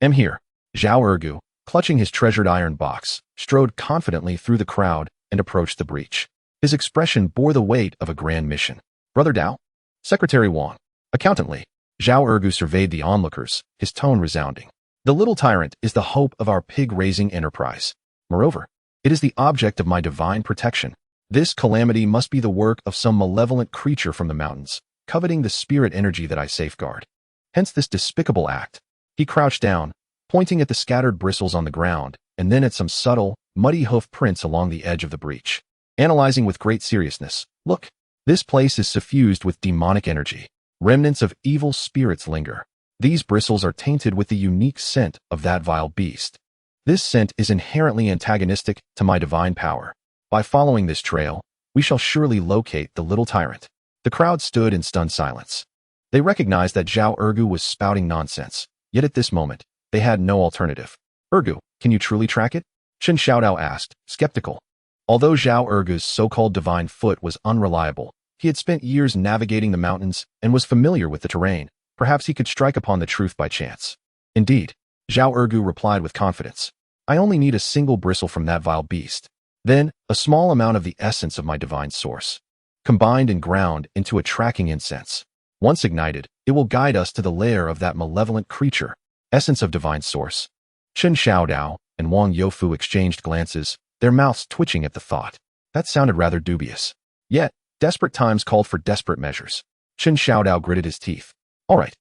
[SPEAKER 2] am here. Zhao Ergu, clutching his treasured iron box, strode confidently through the crowd and approached the breach. His expression bore the weight of a grand mission. Brother Dao? Secretary Wang. Accountantly, Zhao Ergu surveyed the onlookers, his tone resounding. The little tyrant is the hope of our pig-raising enterprise. Moreover, it is the object of my divine protection. This calamity must be the work of some malevolent creature from the mountains, coveting the spirit energy that I safeguard. Hence this despicable act. He crouched down, pointing at the scattered bristles on the ground, and then at some subtle, muddy hoof prints along the edge of the breach. Analyzing with great seriousness, look, this place is suffused with demonic energy. Remnants of evil spirits linger. These bristles are tainted with the unique scent of that vile beast. This scent is inherently antagonistic to my divine power. By following this trail, we shall surely locate the little tyrant. The crowd stood in stunned silence. They recognized that Zhao Ergu was spouting nonsense, yet at this moment, they had no alternative. Ergu, can you truly track it? Chen Xiao Dao asked, skeptical. Although Zhao Ergu's so-called divine foot was unreliable, he had spent years navigating the mountains and was familiar with the terrain. Perhaps he could strike upon the truth by chance. Indeed, Zhao Ergu replied with confidence. I only need a single bristle from that vile beast. Then, a small amount of the essence of my divine source, combined and ground into a tracking incense. Once ignited, it will guide us to the lair of that malevolent creature. Essence of divine source. Chen Xiao Dao and Wang Youfu exchanged glances, their mouths twitching at the thought. That sounded rather dubious. Yet, desperate times called for desperate measures. Chen Xiao Dao gritted his teeth. All right,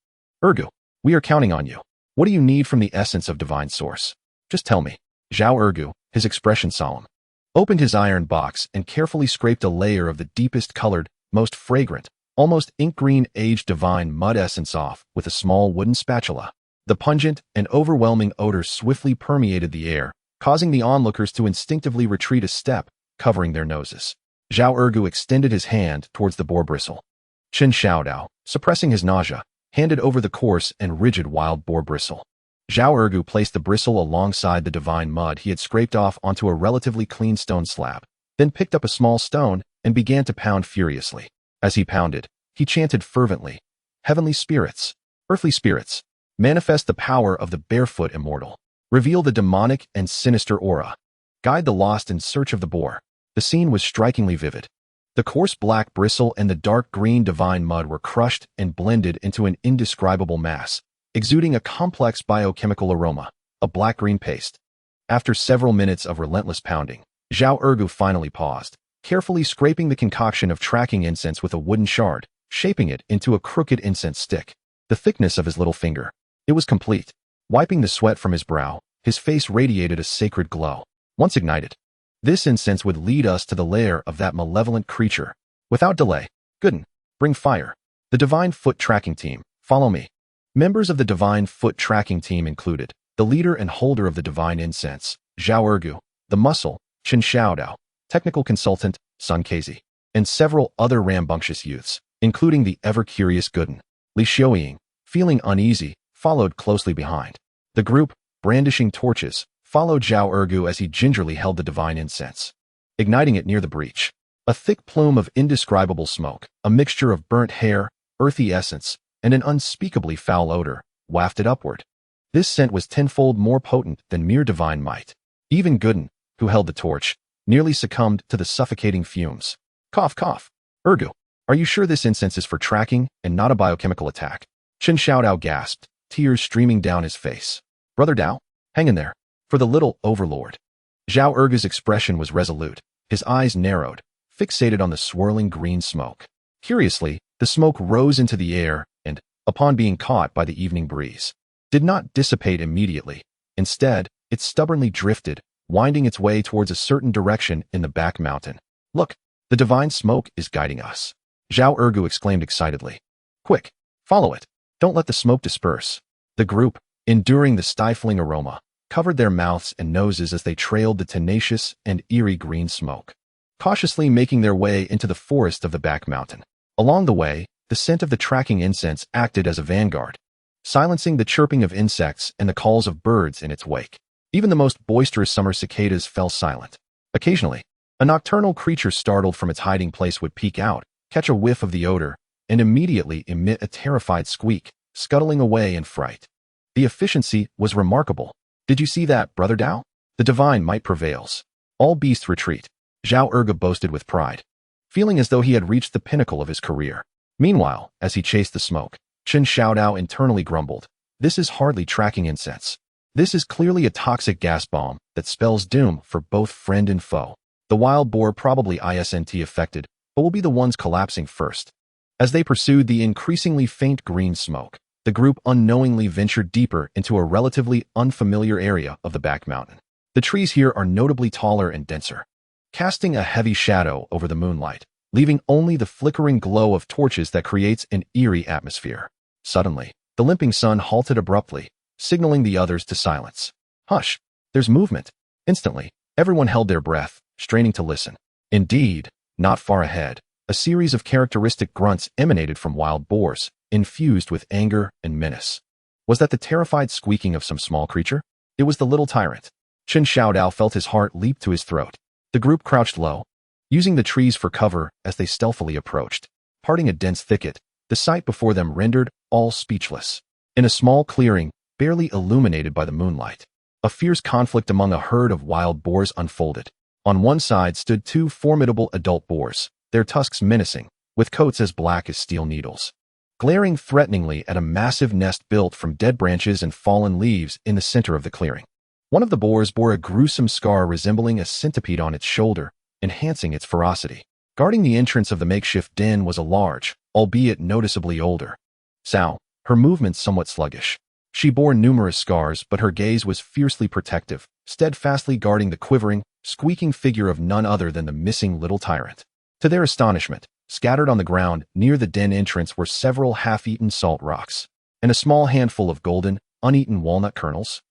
[SPEAKER 2] Ergu, we are counting on you. What do you need from the essence of divine source? Just tell me. Zhao Ergu, his expression solemn, opened his iron box and carefully scraped a layer of the deepest colored, most fragrant, almost ink-green aged divine mud essence off with a small wooden spatula. The pungent and overwhelming odor swiftly permeated the air, causing the onlookers to instinctively retreat a step, covering their noses. Zhao Ergu extended his hand towards the boar bristle. Chen Xiao Dao, suppressing his nausea, handed over the coarse and rigid wild boar bristle. Zhao Ergu placed the bristle alongside the divine mud he had scraped off onto a relatively clean stone slab, then picked up a small stone and began to pound furiously. As he pounded, he chanted fervently, Heavenly spirits, earthly spirits, manifest the power of the barefoot immortal. Reveal the demonic and sinister aura. Guide the lost in search of the boar. The scene was strikingly vivid. The coarse black bristle and the dark green divine mud were crushed and blended into an indescribable mass, exuding a complex biochemical aroma, a black-green paste. After several minutes of relentless pounding, Zhao Ergu finally paused, carefully scraping the concoction of tracking incense with a wooden shard, shaping it into a crooked incense stick. The thickness of his little finger. It was complete. Wiping the sweat from his brow, his face radiated a sacred glow. Once ignited, this incense would lead us to the lair of that malevolent creature. Without delay, Gooden, bring fire. The Divine Foot Tracking Team, follow me. Members of the Divine Foot Tracking Team included the leader and holder of the Divine Incense, Zhao Ergu, the muscle, Chen Xiao Dao, technical consultant, Sun Kezi, and several other rambunctious youths, including the ever-curious Gooden. Li Xiaoying, feeling uneasy, followed closely behind. The group, brandishing torches, followed Zhao Ergu as he gingerly held the divine incense, igniting it near the breach. A thick plume of indescribable smoke, a mixture of burnt hair, earthy essence, and an unspeakably foul odor, wafted upward. This scent was tenfold more potent than mere divine might. Even Gooden, who held the torch, nearly succumbed to the suffocating fumes. Cough, cough. Ergu, are you sure this incense is for tracking and not a biochemical attack? Chen Xiao Dao gasped, tears streaming down his face. Brother Dao, hang in there. For the little overlord. Zhao Ergu's expression was resolute, his eyes narrowed, fixated on the swirling green smoke. Curiously, the smoke rose into the air and, upon being caught by the evening breeze, did not dissipate immediately. Instead, it stubbornly drifted, winding its way towards a certain direction in the back mountain. Look, the divine smoke is guiding us. Zhao Ergu exclaimed excitedly. Quick, follow it. Don't let the smoke disperse. The group, enduring the stifling aroma, covered their mouths and noses as they trailed the tenacious and eerie green smoke, cautiously making their way into the forest of the back mountain. Along the way, the scent of the tracking incense acted as a vanguard, silencing the chirping of insects and the calls of birds in its wake. Even the most boisterous summer cicadas fell silent. Occasionally, a nocturnal creature startled from its hiding place would peek out, catch a whiff of the odor, and immediately emit a terrified squeak, scuttling away in fright. The efficiency was remarkable. Did you see that, Brother Dao? The divine might prevails. All beasts retreat. Zhao Ergu boasted with pride, feeling as though he had reached the pinnacle of his career. Meanwhile, as he chased the smoke, Chen Xiao Dao internally grumbled. This is hardly tracking incense. This is clearly a toxic gas bomb that spells doom for both friend and foe. The wild boar probably isn't affected, but will be the ones collapsing first. As they pursued the increasingly faint green smoke, the group unknowingly ventured deeper into a relatively unfamiliar area of the back mountain. The trees here are notably taller and denser, casting a heavy shadow over the moonlight, leaving only the flickering glow of torches that creates an eerie atmosphere. Suddenly, the limping sun halted abruptly, signaling the others to silence. Hush! There's movement. Instantly, everyone held their breath, straining to listen. Indeed, not far ahead, a series of characteristic grunts emanated from wild boars, infused with anger and menace. Was that the terrified squeaking of some small creature? It was the little tyrant. Chen Xiao Dao felt his heart leap to his throat. The group crouched low, using the trees for cover as they stealthily approached. Parting a dense thicket, the sight before them rendered all speechless. In a small clearing, barely illuminated by the moonlight, a fierce conflict among a herd of wild boars unfolded. On one side stood two formidable adult boars, their tusks menacing, with coats as black as steel needles, glaring threateningly at a massive nest built from dead branches and fallen leaves in the center of the clearing. One of the boars bore a gruesome scar resembling a centipede on its shoulder, enhancing its ferocity. Guarding the entrance of the makeshift den was a large, albeit noticeably older sow, her movements somewhat sluggish. She bore numerous scars, but her gaze was fiercely protective, steadfastly guarding the quivering, squeaking figure of none other than the missing little tyrant. To their astonishment, scattered on the ground near the den entrance were several half-eaten salt rocks, and a small handful of golden, uneaten walnut kernels.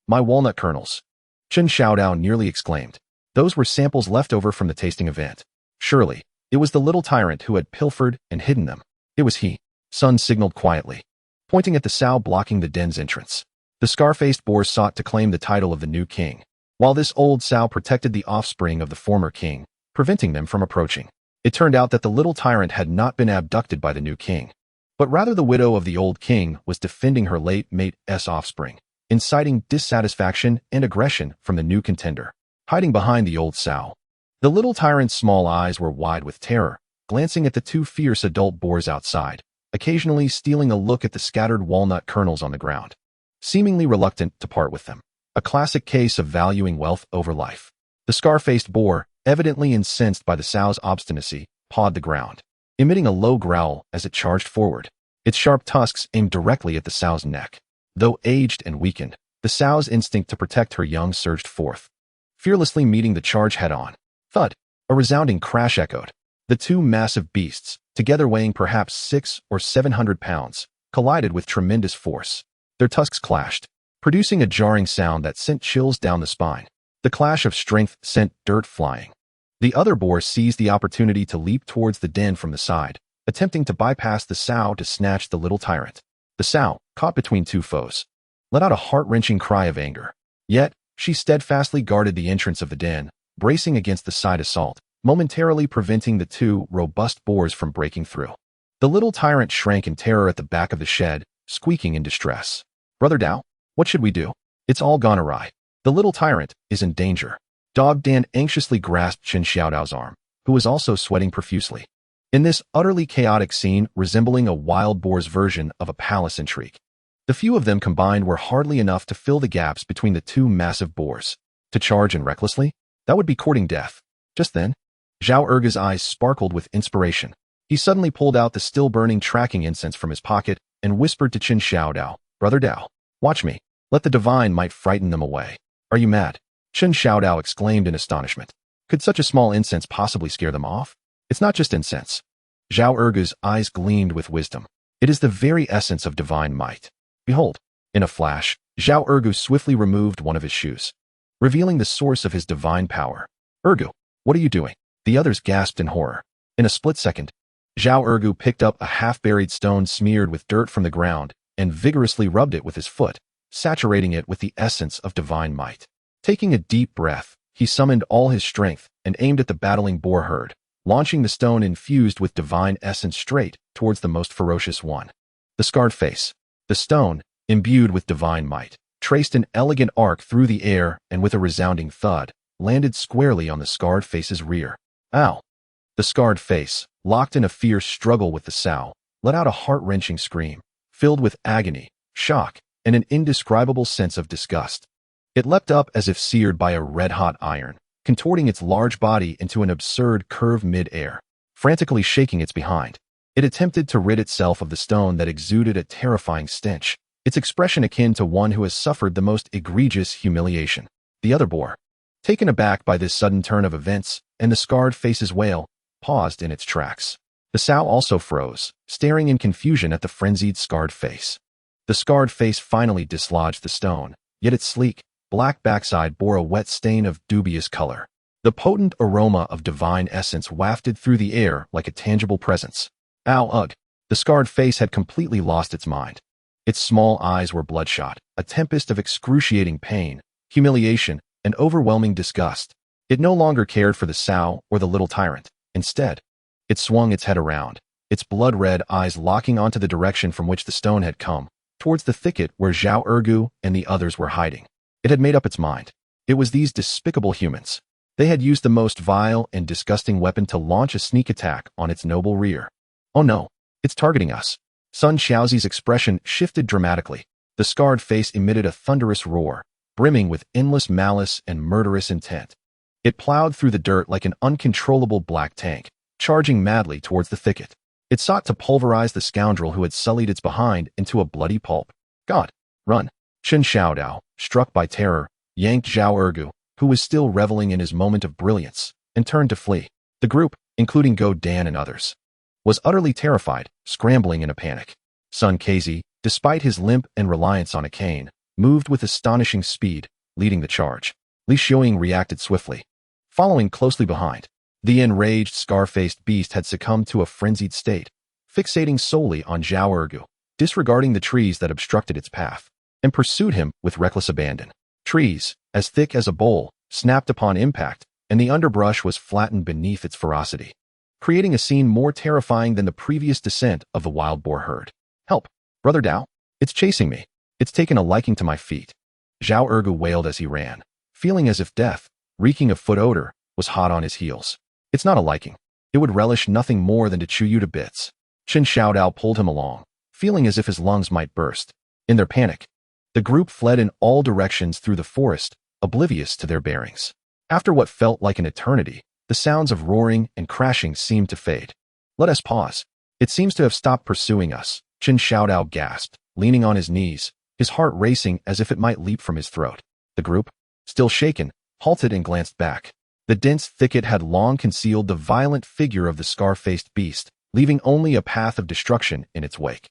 [SPEAKER 2] My walnut kernels! Chen Xiao Dao nearly exclaimed. Those were samples left over from the tasting event. Surely, it was the little tyrant who had pilfered and hidden them. It was he. Sun signaled quietly, pointing at the sow blocking the den's entrance. The scar-faced boar sought to claim the title of the new king, while this old sow protected the offspring of the former king, preventing them from approaching. It turned out that the little tyrant had not been abducted by the new king, but rather the widow of the old king was defending her late mate's offspring, inciting dissatisfaction and aggression from the new contender. Hiding behind the old sow, the little tyrant's small eyes were wide with terror, glancing at the two fierce adult boars outside, occasionally stealing a look at the scattered walnut kernels on the ground, seemingly reluctant to part with them. A classic case of valuing wealth over life. The scar-faced boar, evidently incensed by the sow's obstinacy, pawed the ground, emitting a low growl as it charged forward, its sharp tusks aimed directly at the sow's neck. Though aged and weakened, the sow's instinct to protect her young surged forth, fearlessly meeting the charge head-on. Thud! A resounding crash echoed. The two massive beasts, together weighing perhaps 600 or 700 pounds, collided with tremendous force. Their tusks clashed, producing a jarring sound that sent chills down the spine. The clash of strength sent dirt flying. The other boar seized the opportunity to leap towards the den from the side, attempting to bypass the sow to snatch the little tyrant. The sow, caught between two foes, let out a heart-wrenching cry of anger. Yet, she steadfastly guarded the entrance of the den, bracing against the side assault, momentarily preventing the two robust boars from breaking through. The little tyrant shrank in terror at the back of the shed, squeaking in distress. Brother Dao, what should we do? It's all gone awry. The little tyrant is in danger. Dog Dan anxiously grasped Chen Xiao Dao's arm, who was also sweating profusely. In this utterly chaotic scene resembling a wild boar's version of a palace intrigue, the few of them combined were hardly enough to fill the gaps between the two massive boars. To charge in recklessly? That would be courting death. Just then, Zhao Erge's eyes sparkled with inspiration. He suddenly pulled out the still-burning tracking incense from his pocket and whispered to Chen Xiao Dao, Brother Dao, watch me. Let the divine might frighten them away. Are you mad? Chen Xiao Dao exclaimed in astonishment. Could such a small incense possibly scare them off? It's not just incense. Zhao Erge's eyes gleamed with wisdom. It is the very essence of divine might. Behold. In a flash, Zhao Erge swiftly removed one of his shoes, revealing the source of his divine power. Erge, what are you doing? The others gasped in horror. In a split second, Zhao Erge picked up a half-buried stone smeared with dirt from the ground and vigorously rubbed it with his foot, saturating it with the essence of divine might. Taking a deep breath, he summoned all his strength and aimed at the battling boar herd, launching the stone infused with divine essence straight towards the most ferocious one. The scarred face. The stone, imbued with divine might, traced an elegant arc through the air and with a resounding thud, landed squarely on the scarred face's rear. Ow! The scarred face, locked in a fierce struggle with the sow, let out a heart-wrenching scream, filled with agony, shock, and an indescribable sense of disgust. It leapt up as if seared by a red-hot iron, contorting its large body into an absurd curve mid-air, frantically shaking its behind. It attempted to rid itself of the stone that exuded a terrifying stench, its expression akin to one who has suffered the most egregious humiliation. The other boar, taken aback by this sudden turn of events and the scarred face's wail, paused in its tracks. The sow also froze, staring in confusion at the frenzied scarred face. The scarred face finally dislodged the stone, yet its sleek, black backside bore a wet stain of dubious color. The potent aroma of divine essence wafted through the air like a tangible presence. Ow, ugh! The scarred face had completely lost its mind. Its small eyes were bloodshot, a tempest of excruciating pain, humiliation, and overwhelming disgust. It no longer cared for the sow or the little tyrant. Instead, it swung its head around, its blood-red eyes locking onto the direction from which the stone had come, towards the thicket where Zhao Ergu and the others were hiding. It had made up its mind. It was these despicable humans. They had used the most vile and disgusting weapon to launch a sneak attack on its noble rear. Oh no, it's targeting us. Sun Xiaozi's expression shifted dramatically. The scarred face emitted a thunderous roar, brimming with endless malice and murderous intent. It plowed through the dirt like an uncontrollable black tank, charging madly towards the thicket. It sought to pulverize the scoundrel who had sullied its behind into a bloody pulp. God, run! Chen Xiao Dao, struck by terror, yanked Zhao Ergu, who was still reveling in his moment of brilliance, and turned to flee. The group, including Go Dan and others, was utterly terrified, scrambling in a panic. Sun Kezi, despite his limp and reliance on a cane, moved with astonishing speed, leading the charge. Li Xiuying reacted swiftly, following closely behind. The enraged, scar-faced beast had succumbed to a frenzied state, fixating solely on Zhao Ergu, disregarding the trees that obstructed its path, and pursued him with reckless abandon. Trees, as thick as a bowl, snapped upon impact, and the underbrush was flattened beneath its ferocity, creating a scene more terrifying than the previous descent of the wild boar herd. Help, Brother Dao! It's chasing me. It's taken a liking to my feet. Zhao Ergu wailed as he ran, feeling as if death, reeking of foot odor, was hot on his heels. It's not a liking. It would relish nothing more than to chew you to bits. Chen Xiao Dao pulled him along, feeling as if his lungs might burst. In their panic, the group fled in all directions through the forest, oblivious to their bearings. After what felt like an eternity, the sounds of roaring and crashing seemed to fade. Let us pause. It seems to have stopped pursuing us, Chen Xiao Dao gasped, leaning on his knees, his heart racing as if it might leap from his throat. The group, still shaken, halted and glanced back. The dense thicket had long concealed the violent figure of the scar-faced beast, leaving only a path of destruction in its wake.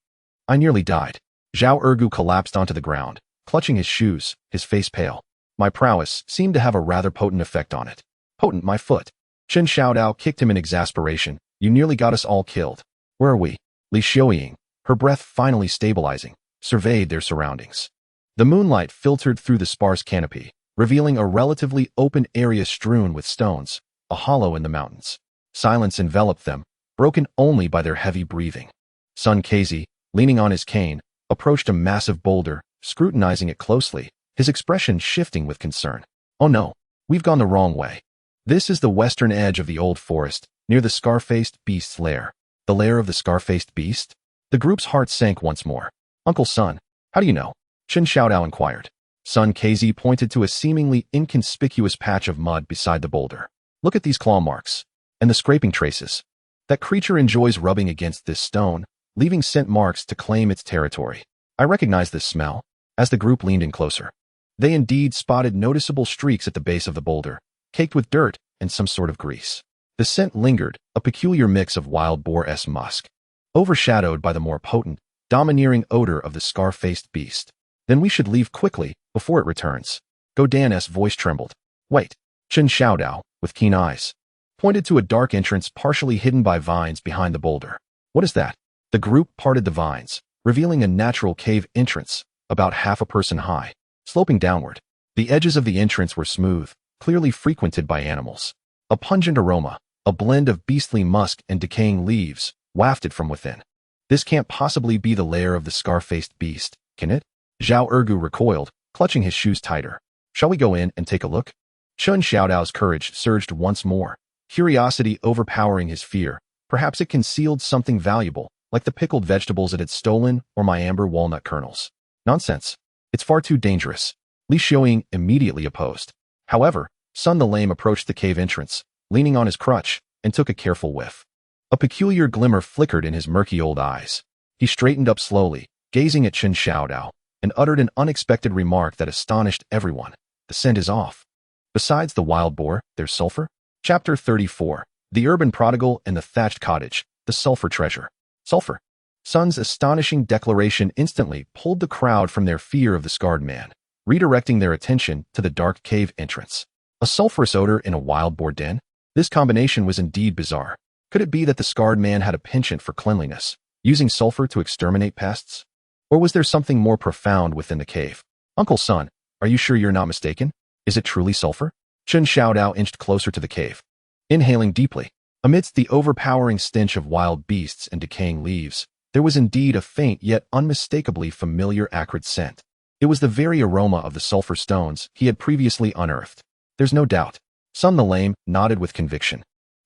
[SPEAKER 2] I nearly died. Zhao Ergu collapsed onto the ground, clutching his shoes, his face pale. My prowess seemed to have a rather potent effect on it. Potent, my foot. Chen Xiao Dao kicked him in exasperation. You nearly got us all killed. Where are we? Li Xiuying, her breath finally stabilizing, surveyed their surroundings. The moonlight filtered through the sparse canopy, revealing a relatively open area strewn with stones, a hollow in the mountains. Silence enveloped them, broken only by their heavy breathing. Sun Kezi, leaning on his cane, approached a massive boulder, scrutinizing it closely, his expression shifting with concern. Oh no, we've gone the wrong way. This is the western edge of the old forest, near the scar-faced beast's lair. The lair of the scar-faced beast? The group's heart sank once more. Uncle Sun, how do you know? Chen Xiao Dao inquired. Sun Kezi pointed to a seemingly inconspicuous patch of mud beside the boulder. Look at these claw marks. And the scraping traces. That creature enjoys rubbing against this stone, leaving scent marks to claim its territory. I recognize this smell. As the group leaned in closer, they indeed spotted noticeable streaks at the base of the boulder, caked with dirt and some sort of grease. The scent lingered, a peculiar mix of wild boar-esque musk, overshadowed by the more potent, domineering odor of the scar-faced beast. Then we should leave quickly, before it returns. Go Dan's voice trembled. Wait. Chen Xiao Dao, with keen eyes, pointed to a dark entrance partially hidden by vines behind the boulder. What is that? The group parted the vines, revealing a natural cave entrance, about half a person high, sloping downward. The edges of the entrance were smooth, clearly frequented by animals. A pungent aroma, a blend of beastly musk and decaying leaves, wafted from within. This can't possibly be the lair of the scar-faced beast, can it? Zhao Ergu recoiled, clutching his shoes tighter. Shall we go in and take a look? Chen Xiao Dao's courage surged once more, curiosity overpowering his fear. Perhaps it concealed something valuable, like the pickled vegetables it had stolen or my amber walnut kernels. Nonsense. It's far too dangerous. Li Xiuying immediately opposed. However, Sun the Lame approached the cave entrance, leaning on his crutch, and took a careful whiff. A peculiar glimmer flickered in his murky old eyes. He straightened up slowly, gazing at Chen Xiao Dao, and uttered an unexpected remark that astonished everyone. The scent is off. Besides the wild boar, there's sulfur? Chapter 34. The Urban Prodigal and the Thatched Cottage, the Sulfur Treasure. Sulfur. Sun's astonishing declaration instantly pulled the crowd from their fear of the scarred man, redirecting their attention to the dark cave entrance. A sulfurous odor in a wild boar den? This combination was indeed bizarre. Could it be that the scarred man had a penchant for cleanliness, using sulfur to exterminate pests? Or was there something more profound within the cave? Uncle Sun, are you sure you're not mistaken? Is it truly sulfur? Chen Xiao Dao inched closer to the cave, inhaling deeply. Amidst the overpowering stench of wild beasts and decaying leaves, there was indeed a faint yet unmistakably familiar acrid scent. It was the very aroma of the sulfur stones he had previously unearthed. There's no doubt. Sun the Lame nodded with conviction.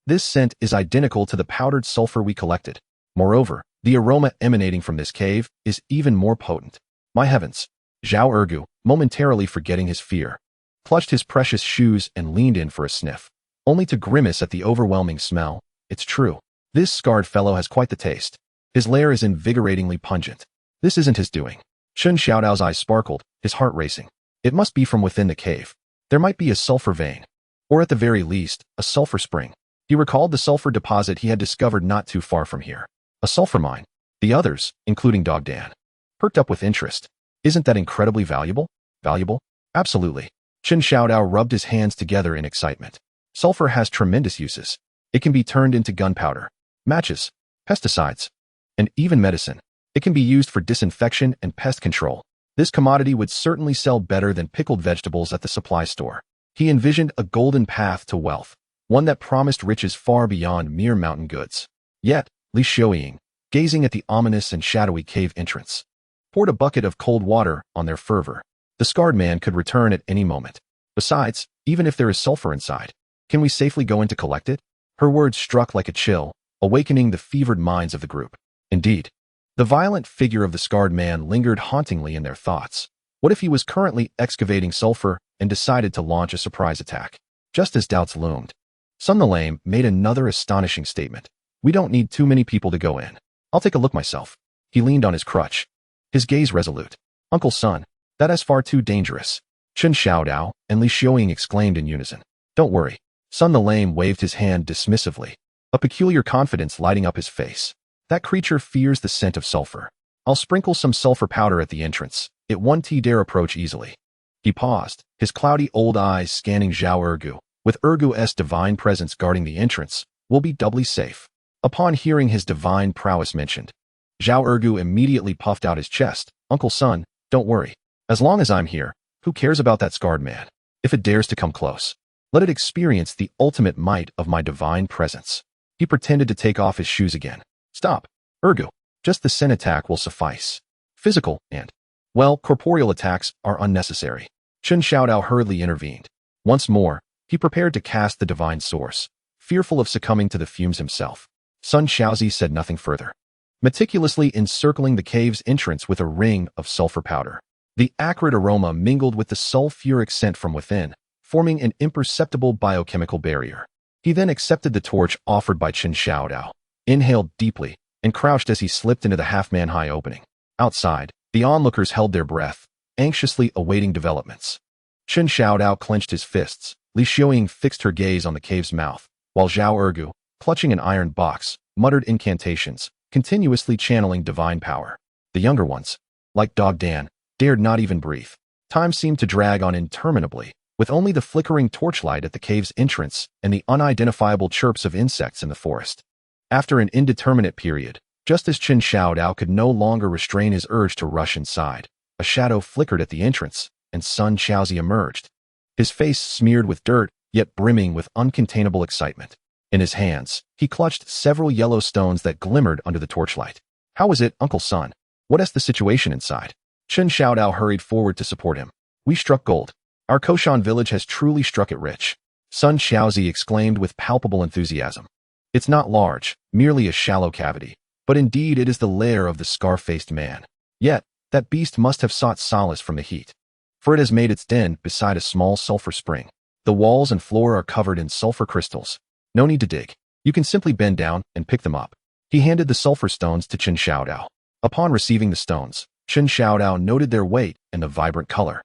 [SPEAKER 2] This scent is identical to the powdered sulfur we collected. Moreover, the aroma emanating from this cave is even more potent. My heavens! Zhao Ergu, momentarily forgetting his fear, clutched his precious shoes and leaned in for a sniff, only to grimace at the overwhelming smell. It's true. This scarred fellow has quite the taste. His lair is invigoratingly pungent. This isn't his doing. Chen Xiao Dao's eyes sparkled, his heart racing. It must be from within the cave. There might be a sulfur vein, or at the very least, a sulfur spring. He recalled the sulfur deposit he had discovered not too far from here. A sulfur mine. The others, including Dog Dan, perked up with interest. Isn't that incredibly valuable? Valuable? Absolutely. Chen Xiao Dao rubbed his hands together in excitement. Sulfur has tremendous uses. It can be turned into gunpowder, matches, pesticides, and even medicine. It can be used for disinfection and pest control. This commodity would certainly sell better than pickled vegetables at the supply store. He envisioned a golden path to wealth, one that promised riches far beyond mere mountain goods. Yet, Li Xiaoying, gazing at the ominous and shadowy cave entrance, poured a bucket of cold water on their fervor. The scarred man could return at any moment. Besides, even if there is sulfur inside, can we safely go in to collect it? Her words struck like a chill, awakening the fevered minds of the group. Indeed, the violent figure of the scarred man lingered hauntingly in their thoughts. What if he was currently excavating sulfur and decided to launch a surprise attack? Just as doubts loomed, Sun the Lame made another astonishing statement. We don't need too many people to go in. I'll take a look myself. He leaned on his crutch, his gaze resolute. Uncle Sun, that is far too dangerous. Chen Xiao Dao and Li Xiaoying exclaimed in unison. Don't worry. Sun the Lame waved his hand dismissively, a peculiar confidence lighting up his face. That creature fears the scent of sulfur. I'll sprinkle some sulfur powder at the entrance. It won't dare approach easily. He paused, his cloudy old eyes scanning Zhao Ergu. With Ergu's divine presence guarding the entrance, we'll be doubly safe. Upon hearing his divine prowess mentioned, Zhao Ergu immediately puffed out his chest. Uncle Sun, don't worry. As long as I'm here, who cares about that scarred man? If it dares to come close, let it experience the ultimate might of my divine presence. He pretended to take off his shoes again. Stop, Ergu. Just the scent attack will suffice. Physical and, well, corporeal attacks are unnecessary. Chen Xiao Dao hurriedly intervened. Once more, he prepared to cast the divine source, fearful of succumbing to the fumes himself. Sun Xiaozi said nothing further, meticulously encircling the cave's entrance with a ring of sulfur powder. The acrid aroma mingled with the sulfuric scent from within, forming an imperceptible biochemical barrier. He then accepted the torch offered by Chen Xiao Dao, inhaled deeply, and crouched as he slipped into the half-man-high opening. Outside, the onlookers held their breath, anxiously awaiting developments. Chen Xiao Dao clenched his fists. Li Xiaoying fixed her gaze on the cave's mouth, while Zhao Ergu, clutching an iron box, muttered incantations, continuously channeling divine power. The younger ones, like Dog Dan, dared not even breathe. Time seemed to drag on interminably, with only the flickering torchlight at the cave's entrance and the unidentifiable chirps of insects in the forest. After an indeterminate period, just as Chen Xiao Dao could no longer restrain his urge to rush inside, a shadow flickered at the entrance, and Sun Xiaozi emerged. His face smeared with dirt, yet brimming with uncontainable excitement. In his hands, he clutched several yellow stones that glimmered under the torchlight. How is it, Uncle Sun? What is the situation inside? Chen Xiao Dao hurried forward to support him. We struck gold. Our Kao Shan village has truly struck it rich. Sun Xiaozi exclaimed with palpable enthusiasm. It's not large, merely a shallow cavity, but indeed it is the lair of the scar-faced man. Yet, that beast must have sought solace from the heat, for it has made its den beside a small sulfur spring. The walls and floor are covered in sulfur crystals. No need to dig. You can simply bend down and pick them up. He handed the sulfur stones to Chen Xiao Dao. Upon receiving the stones, Chen Xiao Dao noted their weight and the vibrant color.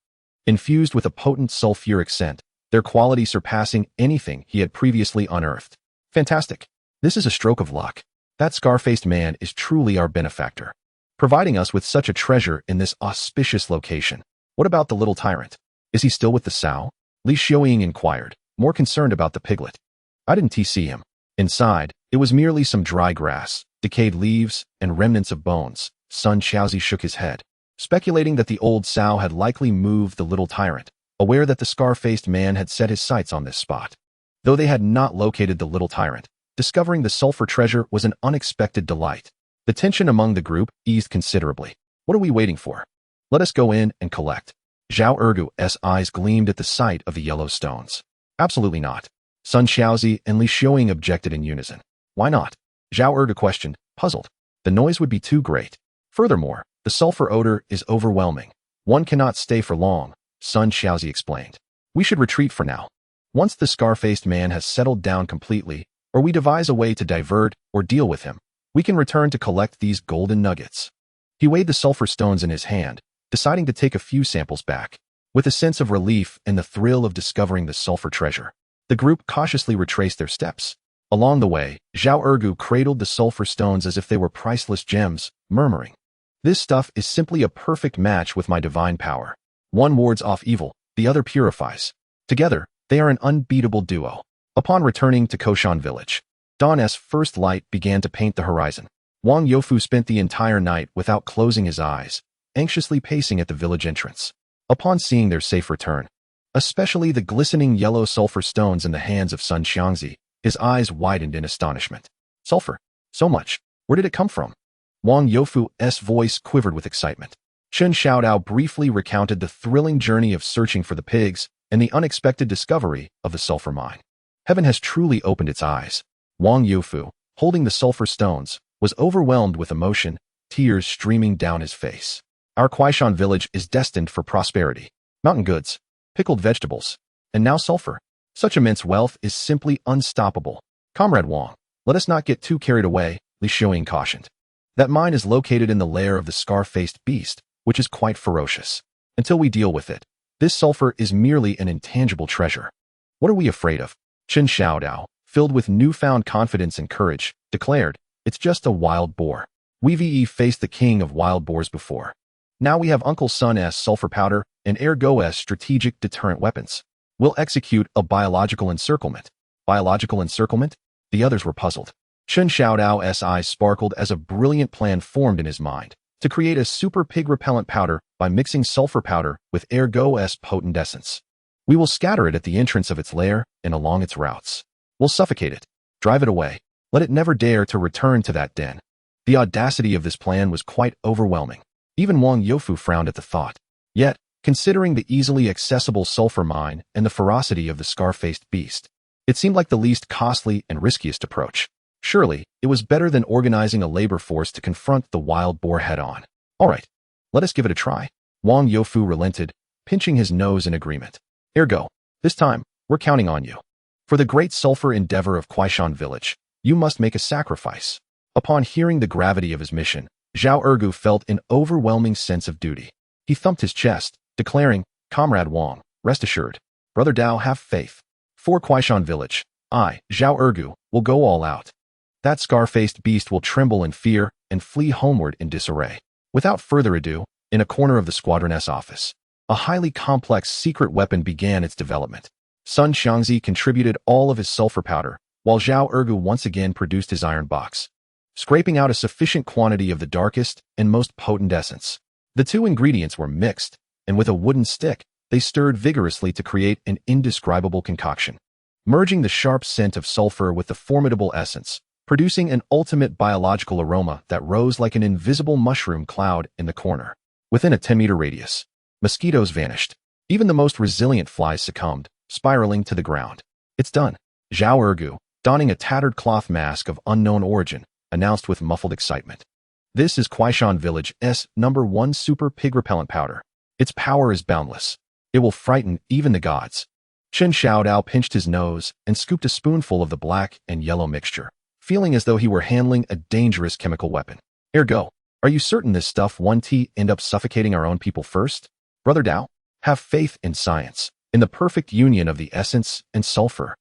[SPEAKER 2] Infused with a potent sulfuric scent, their quality surpassing anything he had previously unearthed. Fantastic. This is a stroke of luck. That scar-faced man is truly our benefactor, providing us with such a treasure in this auspicious location. What about the little tyrant? Is he still with the sow? Li Xiaoying inquired, more concerned about the piglet. I didn't see him. Inside, it was merely some dry grass, decayed leaves, and remnants of bones. Sun Xiaozi shook his head, speculating that the old sow had likely moved the little tyrant, aware that the scar-faced man had set his sights on this spot. Though they had not located the little tyrant, discovering the sulfur treasure was an unexpected delight. The tension among the group eased considerably. What are we waiting for? Let us go in and collect. Zhao Ergu's eyes gleamed at the sight of the yellow stones. Absolutely not. Sun Xiaozi and Li Xiaoying objected in unison. Why not? Zhao Ergu questioned, puzzled. The noise would be too great. Furthermore, the sulfur odor is overwhelming. One cannot stay for long, Sun Xiaozi explained. We should retreat for now. Once the scar-faced man has settled down completely, or we devise a way to divert or deal with him, we can return to collect these golden nuggets. He weighed the sulfur stones in his hand, deciding to take a few samples back. With a sense of relief and the thrill of discovering the sulfur treasure, the group cautiously retraced their steps. Along the way, Zhao Ergu cradled the sulfur stones as if they were priceless gems, murmuring, "This stuff is simply a perfect match with my divine power. One wards off evil, the other purifies. Together, they are an unbeatable duo." Upon returning to Kao Shan village, dawn's first light began to paint the horizon. Wang Youfu spent the entire night without closing his eyes, anxiously pacing at the village entrance. Upon seeing their safe return, especially the glistening yellow sulfur stones in the hands of Sun Xiangzi, his eyes widened in astonishment. Sulfur? So much. Where did it come from? Wang Youfu's voice quivered with excitement. Chen Xiao Dao briefly recounted the thrilling journey of searching for the pigs and the unexpected discovery of the sulfur mine. Heaven has truly opened its eyes. Wang Youfu, holding the sulfur stones, was overwhelmed with emotion, tears streaming down his face. Our Kuaishan village is destined for prosperity. Mountain goods, pickled vegetables, and now sulfur. Such immense wealth is simply unstoppable. Comrade Wang, let us not get too carried away, Li Xiaoying cautioned. That mine is located in the lair of the scar-faced beast, which is quite ferocious. Until we deal with it, this sulfur is merely an intangible treasure. What are we afraid of? Chen Xiao Dao, filled with newfound confidence and courage, declared, "It's just a wild boar. We've faced the king of wild boars before. Now we have Uncle Sun's sulfur powder and Ergo's strategic deterrent weapons. We'll execute a biological encirclement." Biological encirclement? The others were puzzled. Chen Xiao Dao's eyes sparkled as a brilliant plan formed in his mind to create a super pig repellent powder by mixing sulfur powder with Ergo's potent essence. We will scatter it at the entrance of its lair and along its routes. We'll suffocate it, drive it away, let it never dare to return to that den. The audacity of this plan was quite overwhelming. Even Wang Youfu frowned at the thought. Yet, considering the easily accessible sulfur mine and the ferocity of the scar-faced beast, it seemed like the least costly and riskiest approach. Surely, it was better than organizing a labor force to confront the wild boar head-on. All right, let us give it a try. Wang Youfu relented, pinching his nose in agreement. Ergo, this time, we're counting on you. For the great sulfur endeavor of Kuaishan village, you must make a sacrifice. Upon hearing the gravity of his mission, Zhao Ergu felt an overwhelming sense of duty. He thumped his chest, declaring, "Comrade Wang, rest assured. Brother Dao, have faith. For Kuaishan village, I, Zhao Ergu, will go all out. That scar-faced beast will tremble in fear and flee homeward in disarray." Without further ado, in a corner of the squadron's office, a highly complex secret weapon began its development. Sun Xiangzi contributed all of his sulfur powder, while Zhao Ergu once again produced his iron box, scraping out a sufficient quantity of the darkest and most potent essence. The two ingredients were mixed, and with a wooden stick, they stirred vigorously to create an indescribable concoction, merging the sharp scent of sulfur with the formidable essence, producing an ultimate biological aroma that rose like an invisible mushroom cloud in the corner. Within a 10-meter radius, mosquitoes vanished. Even the most resilient flies succumbed, spiraling to the ground. "It's done." Zhao Ergu, donning a tattered cloth mask of unknown origin, announced with muffled excitement. "This is Kuaishan Village's #1 super pig repellent powder. Its power is boundless. It will frighten even the gods." Chen Xiao Dao pinched his nose and scooped a spoonful of the black and yellow mixture, feeling as though he were handling a dangerous chemical weapon. Ergo, are you certain this stuff won't end up suffocating our own people first? Brother Dao, have faith in science, in the perfect union of the essence and sulfur.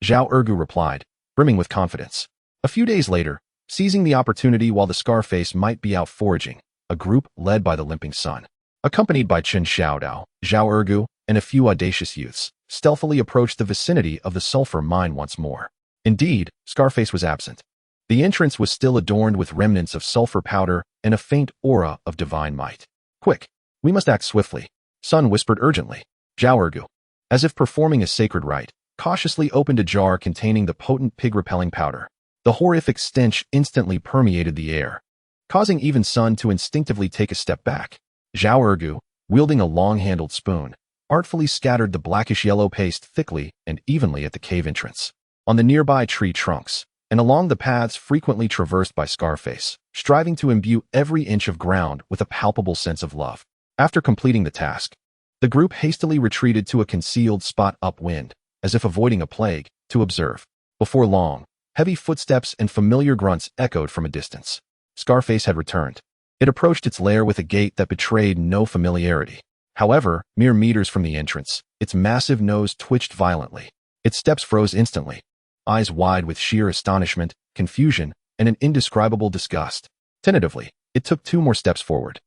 [SPEAKER 2] Zhao Ergu replied, brimming with confidence. A few days later, seizing the opportunity while the Scarface might be out foraging, a group led by the limping son, accompanied by Chen Xiao Dao, Zhao Ergu, and a few audacious youths, stealthily approached the vicinity of the sulfur mine once more. Indeed, Scarface was absent. The entrance was still adorned with remnants of sulfur powder and a faint aura of divine might. Quick, we must act swiftly, Sun whispered urgently. Zhao Ergu, as if performing a sacred rite, cautiously opened a jar containing the potent pig-repelling powder. The horrific stench instantly permeated the air, causing even Sun to instinctively take a step back. Zhao Ergu, wielding a long-handled spoon, artfully scattered the blackish-yellow paste thickly and evenly at the cave entrance, on the nearby tree trunks, and along the paths frequently traversed by Scarface, striving to imbue every inch of ground with a palpable sense of love. After completing the task, the group hastily retreated to a concealed spot upwind, as if avoiding a plague, to observe. Before long, heavy footsteps and familiar grunts echoed from a distance. Scarface had returned. It approached its lair with a gait that betrayed no familiarity. However, mere meters from the entrance, its massive nose twitched violently. Its steps froze instantly, eyes wide with sheer astonishment, confusion, and an indescribable disgust. Tentatively, it took 2 more steps forward,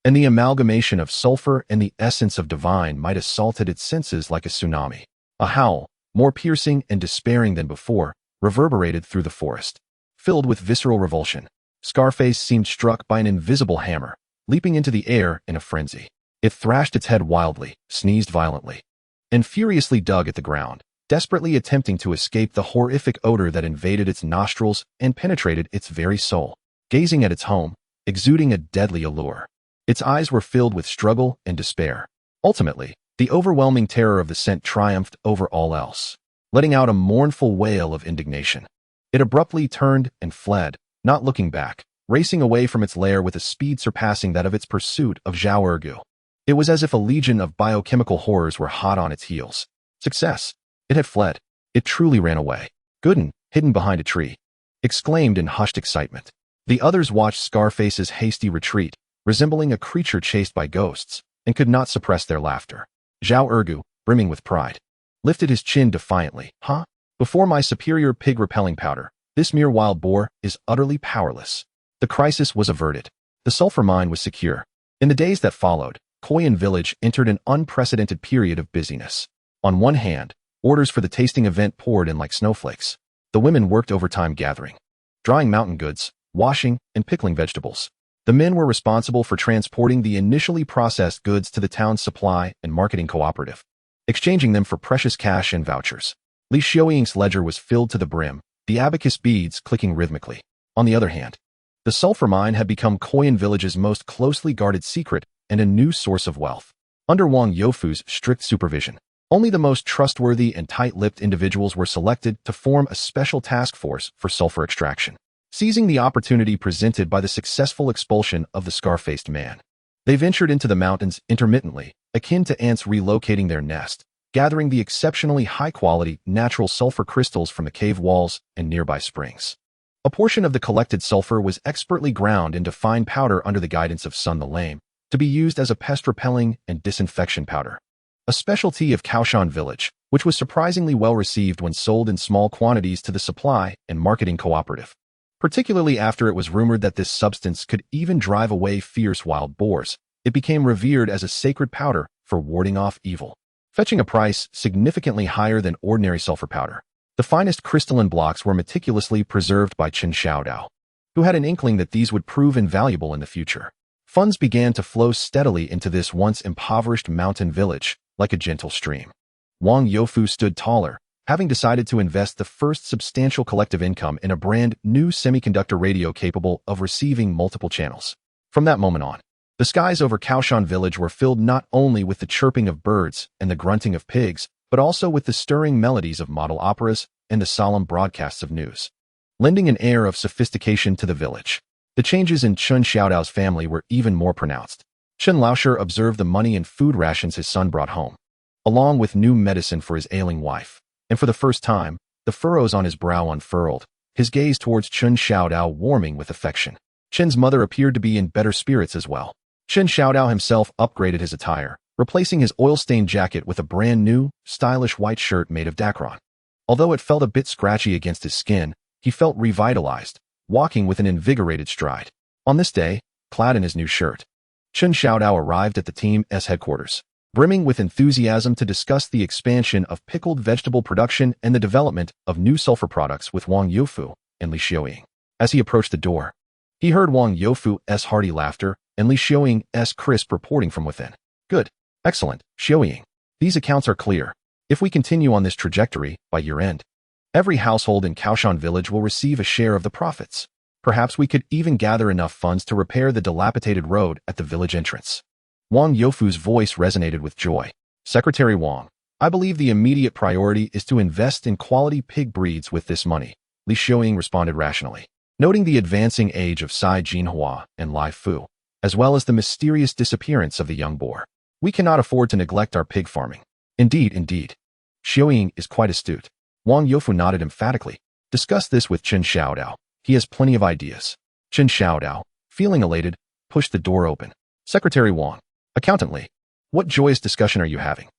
[SPEAKER 2] and the amalgamation of sulfur and the essence of divine might assaulted its senses like a tsunami. A howl, more piercing and despairing than before, reverberated through the forest. Filled with visceral revulsion, Scarface seemed struck by an invisible hammer, leaping into the air in a frenzy. It thrashed its head wildly, sneezed violently, and furiously dug at the ground, desperately attempting to escape the horrific odor that invaded its nostrils and penetrated its very soul. Gazing at its home, exuding a deadly allure, its eyes were filled with struggle and despair. Ultimately, the overwhelming terror of the scent triumphed over all else. Letting out a mournful wail of indignation, it abruptly turned and fled, not looking back, racing away from its lair with a speed surpassing that of its pursuit of Zhao Ergu. It was as if a legion of biochemical horrors were hot on its heels. Success! It had fled. It truly ran away. Gooden, hidden behind a tree, exclaimed in hushed excitement. The others watched Scarface's hasty retreat, resembling a creature chased by ghosts, and could not suppress their laughter. Zhao Ergu, brimming with pride, lifted his chin defiantly. Huh? Before my superior pig-repelling powder, this mere wild boar is utterly powerless. The crisis was averted. The sulfur mine was secure. In the days that followed, Koyan village entered an unprecedented period of busyness. On one hand, orders for the tasting event poured in like snowflakes. The women worked overtime gathering, drying mountain goods, washing, and pickling vegetables. The men were responsible for transporting the initially processed goods to the town's supply and marketing cooperative, exchanging them for precious cash and vouchers. Li Xiaoying's ledger was filled to the brim, the abacus beads clicking rhythmically. On the other hand, the sulfur mine had become Koyan village's most closely guarded secret and a new source of wealth. Under Wang Youfu's strict supervision, only the most trustworthy and tight-lipped individuals were selected to form a special task force for sulfur extraction. Seizing the opportunity presented by the successful expulsion of the scar-faced man, they ventured into the mountains intermittently, akin to ants relocating their nest, gathering the exceptionally high-quality natural sulfur crystals from the cave walls and nearby springs. A portion of the collected sulfur was expertly ground into fine powder under the guidance of Sun the Lame, to be used as a pest-repelling and disinfection powder. A specialty of Kao Shan village, which was surprisingly well received when sold in small quantities to the supply and marketing cooperative. Particularly after it was rumored that this substance could even drive away fierce wild boars, it became revered as a sacred powder for warding off evil, fetching a price significantly higher than ordinary sulfur powder. The finest crystalline blocks were meticulously preserved by Chen Xiao Dao, who had an inkling that these would prove invaluable in the future. Funds began to flow steadily into this once impoverished mountain village, like a gentle stream. Wang Youfu stood taller, having decided to invest the first substantial collective income in a brand new semiconductor radio capable of receiving multiple channels. From that moment on, the skies over Kao Shan village were filled not only with the chirping of birds and the grunting of pigs, but also with the stirring melodies of model operas and the solemn broadcasts of news, lending an air of sophistication to the village. The changes in Chen Xiao Dao's family were even more pronounced. Chen Laosher observed the money and food rations his son brought home, along with new medicine for his ailing wife. And for the first time, the furrows on his brow unfurled, his gaze towards Chen Xiao Dao warming with affection. Chen's mother appeared to be in better spirits as well. Chen Xiao Dao himself upgraded his attire, replacing his oil-stained jacket with a brand-new, stylish white shirt made of dacron. Although it felt a bit scratchy against his skin, he felt revitalized, walking with an invigorated stride. On this day, clad in his new shirt, Chen Xiao Dao arrived at the team's headquarters, brimming with enthusiasm to discuss the expansion of pickled vegetable production and the development of new sulfur products with Wang Youfu and Li Xiaoying. As he approached the door, he heard Wang Youfu's hearty laughter and Li Xiaoying's crisp reporting from within. Good. Excellent, Xiaoying. These accounts are clear. If we continue on this trajectory, by year-end, every household in Kao Shan village will receive a share of the profits. Perhaps we could even gather enough funds to repair the dilapidated road at the village entrance. Wang Youfu's voice resonated with joy. Secretary Wang, I believe the immediate priority is to invest in quality pig breeds with this money, Li Xiaoying responded rationally. Noting the advancing age of Sai Jinhua and Lai Fu, as well as the mysterious disappearance of the young boar, we cannot afford to neglect our pig farming. Indeed. Xiaoying is quite astute. Wang Youfu nodded emphatically. Discuss this with Chen Xiao Dao. He has plenty of ideas. Chen Xiao Dao, feeling elated, pushed the door open. Secretary Wang, Accountant Li, what joyous discussion are you having?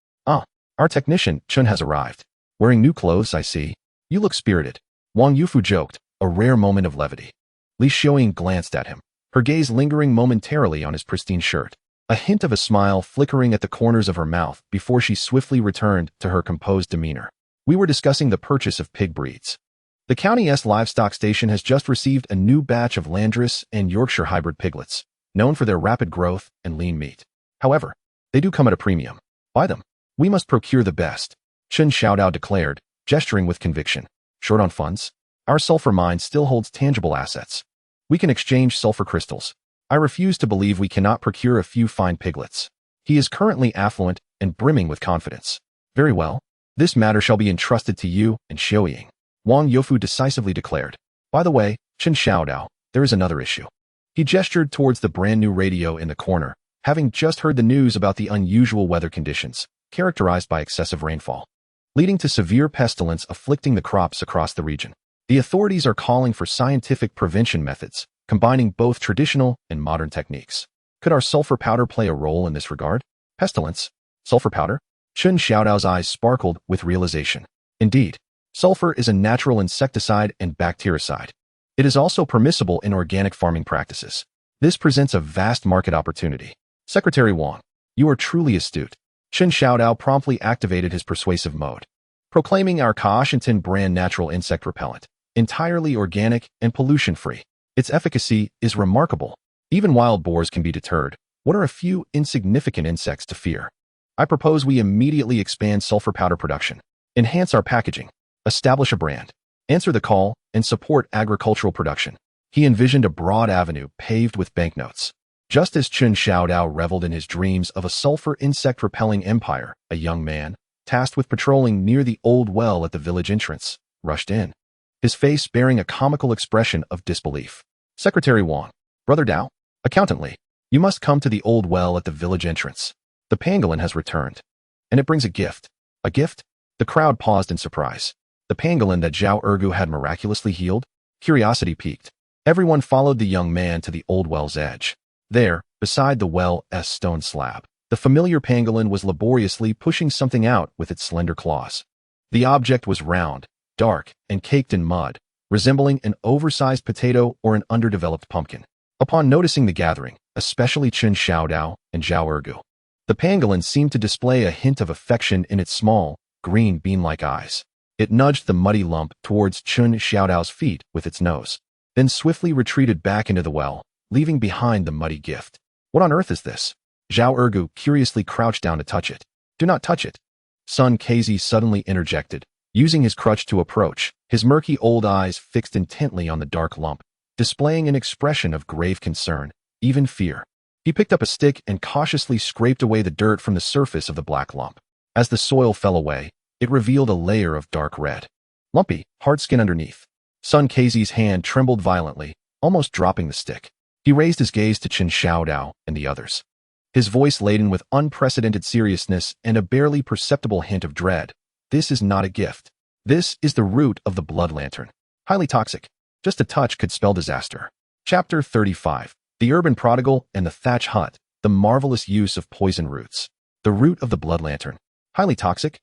[SPEAKER 2] Our technician, Chen, has arrived. Wearing new clothes, I see. You look spirited. Wang Youfu joked, a rare moment of levity. Li Xiaoying glanced at him, her gaze lingering momentarily on his pristine shirt, a hint of a smile flickering at the corners of her mouth before she swiftly returned to her composed demeanor. We were discussing the purchase of pig breeds. The county's livestock station has just received a new batch of Landrace and Yorkshire hybrid piglets, known for their rapid growth and lean meat. However, they do come at a premium. Buy them. We must procure the best, Chen Xiao Dao declared, gesturing with conviction. Short on funds? Our sulfur mine still holds tangible assets. We can exchange sulfur crystals. I refuse to believe we cannot procure a few fine piglets. He is currently affluent and brimming with confidence. Very well. This matter shall be entrusted to you and Xiaoying, Wang Youfu decisively declared. By the way, Chen Xiao Dao, there is another issue. He gestured towards the brand new radio in the corner, having just heard the news about the unusual weather conditions, characterized by excessive rainfall, leading to severe pestilence afflicting the crops across the region. The authorities are calling for scientific prevention methods, combining both traditional and modern techniques. Could our sulfur powder play a role in this regard? Pestilence? Sulfur powder? Chen Xiaodao's eyes sparkled with realization. Indeed, sulfur is a natural insecticide and bactericide. It is also permissible in organic farming practices. This presents a vast market opportunity. Secretary Wang, you are truly astute. Chen Xiao Dao promptly activated his persuasive mode, proclaiming our Kao Shan Tun brand natural insect repellent, entirely organic and pollution-free. Its efficacy is remarkable. Even wild boars can be deterred. What are a few insignificant insects to fear? I propose we immediately expand sulfur powder production, enhance our packaging, establish a brand, answer the call, and support agricultural production. He envisioned a broad avenue paved with banknotes. Just as Chen Xiao Dao reveled in his dreams of a sulfur insect-repelling empire, a young man, tasked with patrolling near the old well at the village entrance, rushed in, his face bearing a comical expression of disbelief. Secretary Wang, Brother Dao, Accountant Li, you must come to the old well at the village entrance. The pangolin has returned, and it brings a gift. A gift? The crowd paused in surprise. The pangolin that Zhao Ergu had miraculously healed? Curiosity piqued. Everyone followed the young man to the old well's edge. There, beside the well's stone slab, the familiar pangolin was laboriously pushing something out with its slender claws. The object was round, dark, and caked in mud, resembling an oversized potato or an underdeveloped pumpkin. Upon noticing the gathering, especially Chen Xiao Dao and Zhao Ergu, the pangolin seemed to display a hint of affection in its small, green bean-like eyes. It nudged the muddy lump towards Chen Xiao Dao's feet with its nose, then swiftly retreated back into the well, leaving behind the muddy gift. What on earth is this? Zhao Ergu curiously crouched down to touch it. Do not touch it. Sun Kazi suddenly interjected, using his crutch to approach, his murky old eyes fixed intently on the dark lump, displaying an expression of grave concern, even fear. He picked up a stick and cautiously scraped away the dirt from the surface of the black lump. As the soil fell away, it revealed a layer of dark red, lumpy, hard skin underneath. Sun Kazi's hand trembled violently, almost dropping the stick. He raised his gaze to Chen Xiao Dao and the others. his voice laden with unprecedented seriousness and a barely perceptible hint of dread. This is not a gift. This is the root of the blood lantern. Highly toxic. Just a touch could spell disaster. Chapter 35. The Urban Prodigal and the Thatch Hut. The marvelous use of poison roots. The root of the blood lantern. Highly toxic?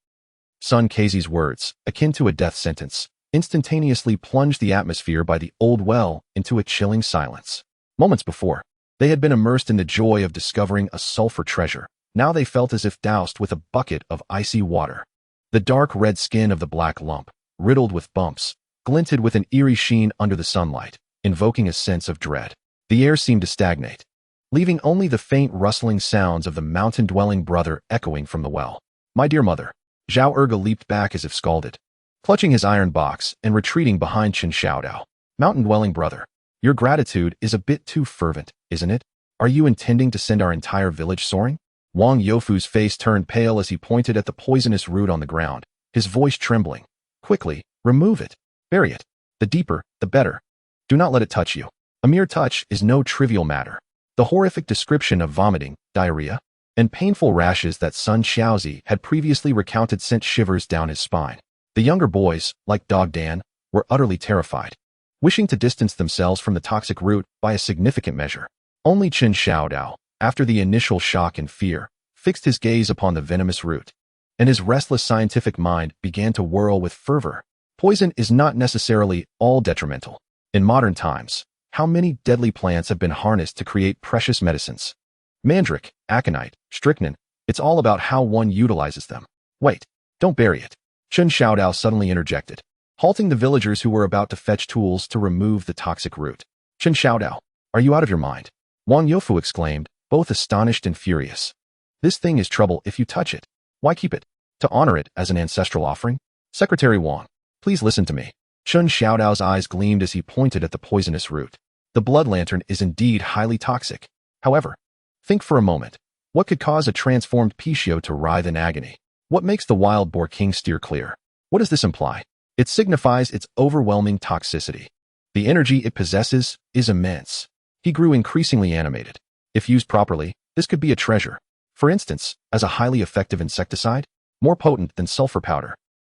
[SPEAKER 2] Sun Casey's words, akin to a death sentence, instantaneously plunged the atmosphere by the old well into a chilling silence. Moments before, they had been immersed in the joy of discovering a sulfur treasure. Now they felt as if doused with a bucket of icy water. The dark red skin of the black lump, riddled with bumps, glinted with an eerie sheen under the sunlight, invoking a sense of dread. The air seemed to stagnate, leaving only the faint rustling sounds of the mountain-dwelling brother echoing from the well. My dear mother. Zhao Erge leaped back as if scalded, clutching his iron box and retreating behind Chen Xiao Dao. Mountain-dwelling brother, your gratitude is a bit too fervent, isn't it? Are you intending to send our entire village soaring? Wang Youfu's face turned pale as he pointed at the poisonous root on the ground, his voice trembling. Quickly, remove it. Bury it. The deeper, the better. Do not let it touch you. A mere touch is no trivial matter. The horrific description of vomiting, diarrhea, and painful rashes that Sun Xiaozi had previously recounted sent shivers down his spine. The younger boys, like Dog Dan, were utterly terrified, wishing to distance themselves from the toxic root by a significant measure. Only Chen Xiao Dao, after the initial shock and fear, fixed his gaze upon the venomous root, and his restless scientific mind began to whirl with fervor. Poison is not necessarily all detrimental. In modern times, how many deadly plants have been harnessed to create precious medicines? Mandrake, aconite, strychnine, it's all about how one utilizes them. Wait, don't bury it. Chen Xiao Dao suddenly interjected, halting the villagers who were about to fetch tools to remove the toxic root. Chen Xiao Dao, are you out of your mind? Wang Youfu exclaimed, both astonished and furious. This thing is trouble if you touch it. Why keep it? To honor it as an ancestral offering? Secretary Wang, please listen to me. Chen Xiao Dao's eyes gleamed as he pointed at the poisonous root. The blood lantern is indeed highly toxic. However, think for a moment. What could cause a transformed Pishio to writhe in agony? What makes the wild boar king steer clear? What does this imply? It signifies its overwhelming toxicity. The energy it possesses is immense. He grew increasingly animated. If used properly, this could be a treasure. For instance, as a highly effective insecticide, more potent than sulfur powder,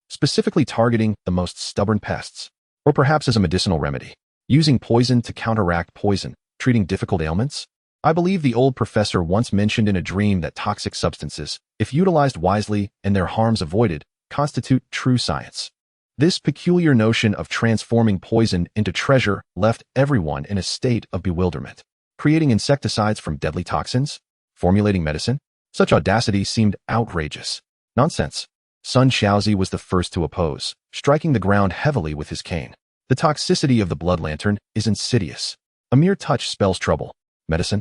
[SPEAKER 2] specifically targeting the most stubborn pests, or perhaps as a medicinal remedy, using poison to counteract poison, treating difficult ailments. I believe the old professor once mentioned in a dream that toxic substances, if utilized wisely and their harms avoided, constitute true science. This peculiar notion of transforming poison into treasure left everyone in a state of bewilderment. Creating insecticides from deadly toxins? Formulating medicine? Such audacity seemed outrageous. Nonsense. Sun Xiaozi was the first to oppose, striking the ground heavily with his cane. The toxicity of the blood lantern is insidious. A mere touch spells trouble. Medicine?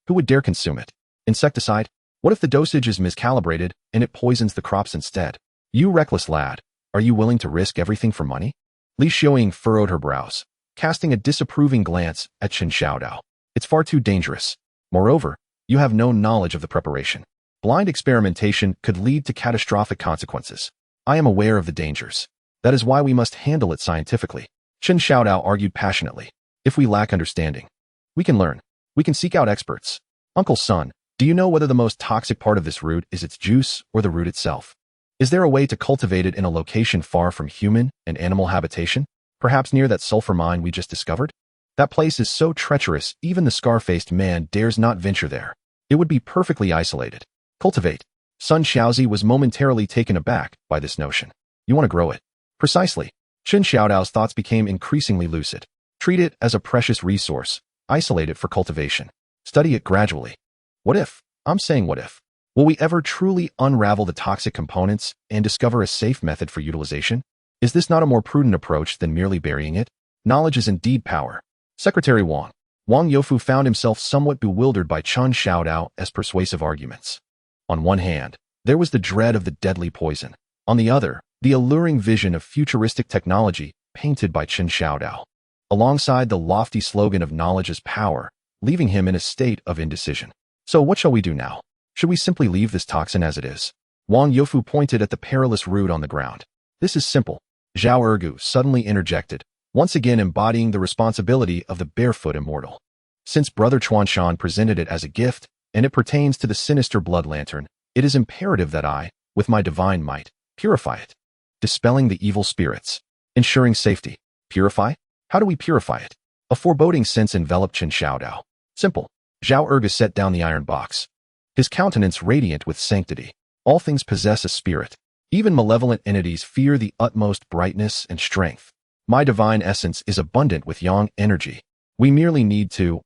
[SPEAKER 2] Who would dare consume it? Insecticide? What if the dosage is miscalibrated and it poisons the crops instead? You reckless lad, are you willing to risk everything for money? Li Xiaoying furrowed her brows, casting a disapproving glance at Chen Xiao Dao. It's far too dangerous. Moreover, you have no knowledge of the preparation. Blind experimentation could lead to catastrophic consequences. I am aware of the dangers. That is why we must handle it scientifically. Chen Xiao Dao argued passionately. If we lack understanding, we can learn. We can seek out experts. Uncle Sun, do you know whether the most toxic part of this root is its juice or the root itself? Is there a way to cultivate it in a location far from human and animal habitation? Perhaps near that sulfur mine we just discovered? That place is so treacherous even the scar-faced man dares not venture there. It would be perfectly isolated. Cultivate. Sun Xiaozi was momentarily taken aback by this notion. You want to grow it? Precisely. Chen Xiaodao's thoughts became increasingly lucid. Treat it as a precious resource. Isolate it for cultivation. Study it gradually. What if? I'm saying what if. Will we ever truly unravel the toxic components and discover a safe method for utilization? Is this not a more prudent approach than merely burying it? Knowledge is indeed power. Secretary Wang. Wang Youfu found himself somewhat bewildered by Chen Xiao Dao's persuasive arguments. On one hand, there was the dread of the deadly poison. On the other, the alluring vision of futuristic technology painted by Chen Xiao Dao, alongside the lofty slogan of knowledge is power, leaving him in a state of indecision. So what shall we do now? Should we simply leave this toxin as it is? Wang Youfu pointed at the perilous root on the ground. This is simple. Zhao Ergu suddenly interjected, once again embodying the responsibility of the barefoot immortal. Since Brother Chuanshan presented it as a gift, and it pertains to the sinister blood lantern. It is imperative that I, with my divine might, purify it. Dispelling the evil spirits. Ensuring safety. Purify? How do we purify it? A foreboding sense enveloped Chen Xiao Dao. Simple. Zhao Erge set down the iron box. His countenance radiant with sanctity. All things possess a spirit. Even malevolent entities fear the utmost brightness and strength. My divine essence is abundant with yang energy. We merely need to,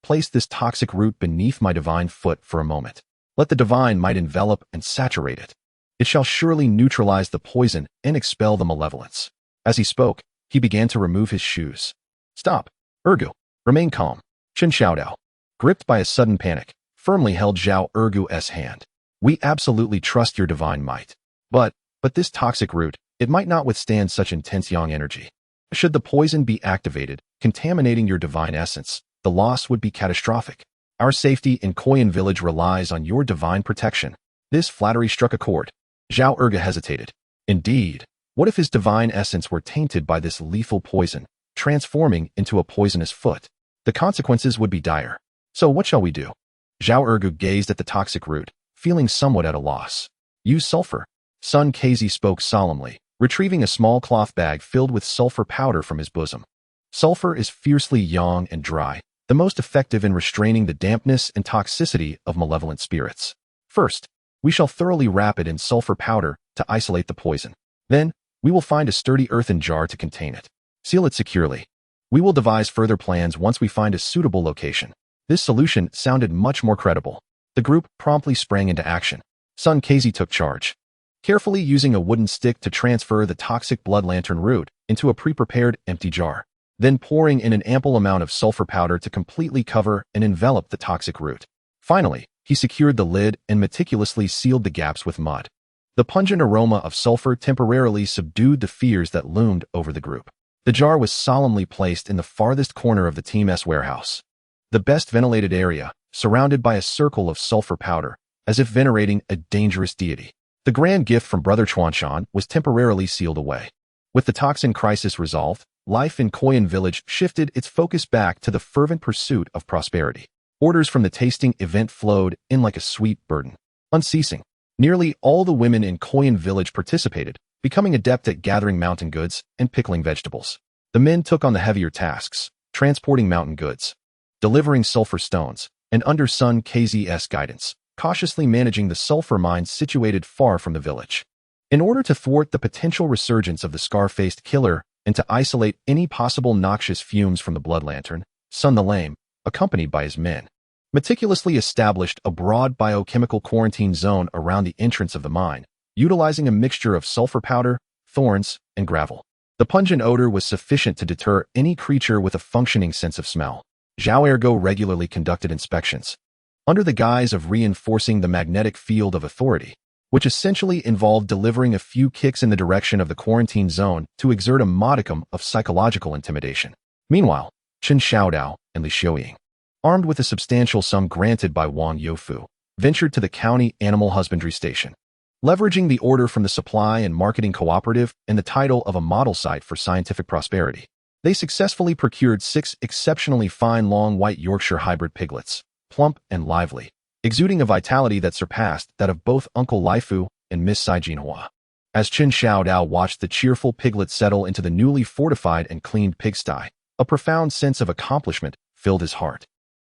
[SPEAKER 2] place this toxic root beneath my divine foot for a moment. Let the divine might envelop and saturate it. It shall surely neutralize the poison and expel the malevolence. As he spoke, he began to remove his shoes. Stop. Ergu. Remain calm. Chen Xiao Dao, gripped by a sudden panic, firmly held Zhao Ergu's hand. We absolutely trust your divine might. But this toxic root, it might not withstand such intense yang energy. Should the poison be activated, contaminating your divine essence, the loss would be catastrophic. Our safety in Koyan village relies on your divine protection. This flattery struck a chord. Zhao Erge hesitated. Indeed, what if his divine essence were tainted by this lethal poison, transforming into a poisonous foot? The consequences would be dire. So what shall we do? Zhao Erge gazed at the toxic root, feeling somewhat at a loss. Use sulfur. Sun Kazi spoke solemnly, retrieving a small cloth bag filled with sulfur powder from his bosom. Sulfur is fiercely yang and dry, the most effective in restraining the dampness and toxicity of malevolent spirits. First, we shall thoroughly wrap it in sulfur powder to isolate the poison. Then, we will find a sturdy earthen jar to contain it. Seal it securely. We will devise further plans once we find a suitable location. This solution sounded much more credible. The group promptly sprang into action. Sun Kazi took charge, carefully using a wooden stick to transfer the toxic blood lantern root into a pre-prepared empty jar, then pouring in an ample amount of sulfur powder to completely cover and envelop the toxic root. Finally, he secured the lid and meticulously sealed the gaps with mud. The pungent aroma of sulfur temporarily subdued the fears that loomed over the group. The jar was solemnly placed in the farthest corner of the Team's warehouse, the best ventilated area, surrounded by a circle of sulfur powder, as if venerating a dangerous deity. The grand gift from Brother Chuanshan was temporarily sealed away. With the toxin crisis resolved, life in Koyan village shifted its focus back to the fervent pursuit of prosperity. Orders from the tasting event flowed in like a sweet burden, unceasing. Nearly all the women in Koyan village participated, becoming adept at gathering mountain goods and pickling vegetables. The men took on the heavier tasks, transporting mountain goods, delivering sulfur stones, and under Sun Kazi's guidance, cautiously managing the sulfur mines situated far from the village. In order to thwart the potential resurgence of the scar-faced killer and to isolate any possible noxious fumes from the blood lantern, Sun the Lame, accompanied by his men, meticulously established a broad biochemical quarantine zone around the entrance of the mine, utilizing a mixture of sulfur powder, thorns, and gravel. The pungent odor was sufficient to deter any creature with a functioning sense of smell. Zhao Ergo regularly conducted inspections, under the guise of reinforcing the magnetic field of authority, which essentially involved delivering a few kicks in the direction of the quarantine zone to exert a modicum of psychological intimidation. Meanwhile, Chen Xiao Dao and Li Xiuying, armed with a substantial sum granted by Wang Youfu, ventured to the county animal husbandry station. Leveraging the order from the supply and marketing cooperative and the title of a model site for scientific prosperity, they successfully procured 6 exceptionally fine long white Yorkshire hybrid piglets, plump and lively, exuding a vitality that surpassed that of both Uncle Laifu and Miss Sai Jinhua. As Chen Xiao Dao watched the cheerful piglet settle into the newly fortified and cleaned pigsty, a profound sense of accomplishment filled his heart.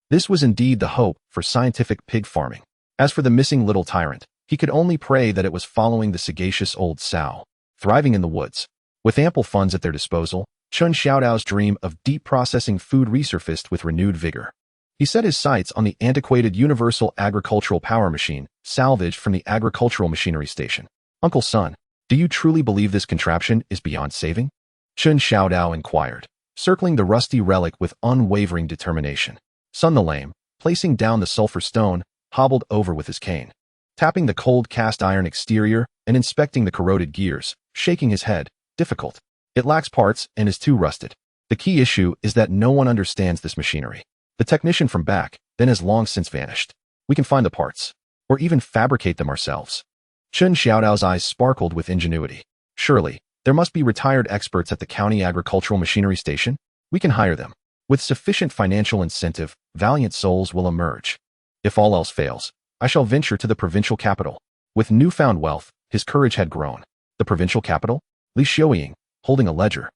[SPEAKER 2] This was indeed the hope for scientific pig farming. As for the missing little tyrant, he could only pray that it was following the sagacious old sow, thriving in the woods. With ample funds at their disposal, Chen Xiaodao's dream of deep processing food resurfaced with renewed vigor. He set his sights on the antiquated universal agricultural power machine, salvaged from the agricultural machinery station. Uncle Sun, do you truly believe this contraption is beyond saving? Chen Xiaodao inquired, circling the rusty relic with unwavering determination. Sun the Lame, placing down the sulfur stone, hobbled over with his cane, tapping the cold cast iron exterior and inspecting the corroded gears, shaking his head. Difficult. It lacks parts and is too rusted. The key issue is that no one understands this machinery. The technician from back then has long since vanished. We can find the parts, or even fabricate them ourselves. Chen Xiaodao's eyes sparkled with ingenuity. Surely, there must be retired experts at the county agricultural machinery station. We can hire them. With sufficient financial incentive, valiant souls will emerge. If all else fails, I shall venture to the provincial capital. With newfound wealth, his courage had grown. The provincial capital? Li Xiaoying, holding a ledger,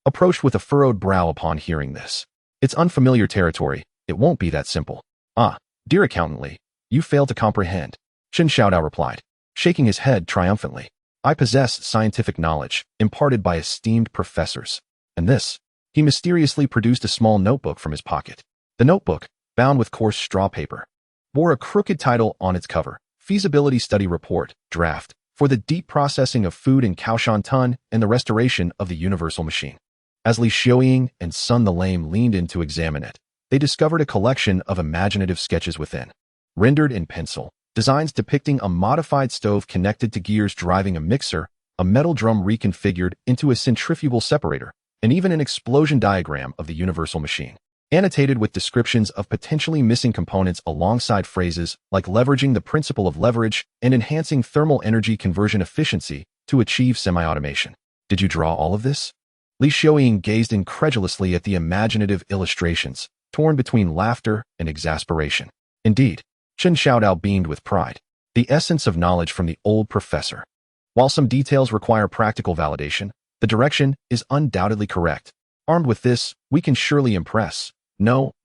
[SPEAKER 2] approached with a furrowed brow upon hearing this. It's unfamiliar territory. It won't be that simple. Ah, dear accountant Li, you fail to comprehend. Chen Xiao Dao replied, shaking his head triumphantly. I possess scientific knowledge, imparted by esteemed professors. And this? He mysteriously produced a small notebook from his pocket. The notebook, bound with coarse straw paper, bore a crooked title on its cover, Feasibility Study Report, Draft, for the deep processing of food in Kao Shan Tun and the restoration of the universal machine. As Li Xiaoying and Sun the Lame leaned in to examine it, they discovered a collection of imaginative sketches within. Rendered in pencil, designs depicting a modified stove connected to gears driving a mixer, a metal drum reconfigured into a centrifugal separator, and even an explosion diagram of the universal machine, annotated with descriptions of potentially missing components alongside phrases like leveraging the principle of leverage and enhancing thermal energy conversion efficiency to achieve semi-automation. Did you draw all of this? Li Xiaoying gazed incredulously at the imaginative illustrations, torn between laughter and exasperation. Indeed, Chen Xiao Dao beamed with pride. The essence of knowledge from the old professor. While some details require practical validation, the direction is undoubtedly correct. Armed with this, we can surely impress,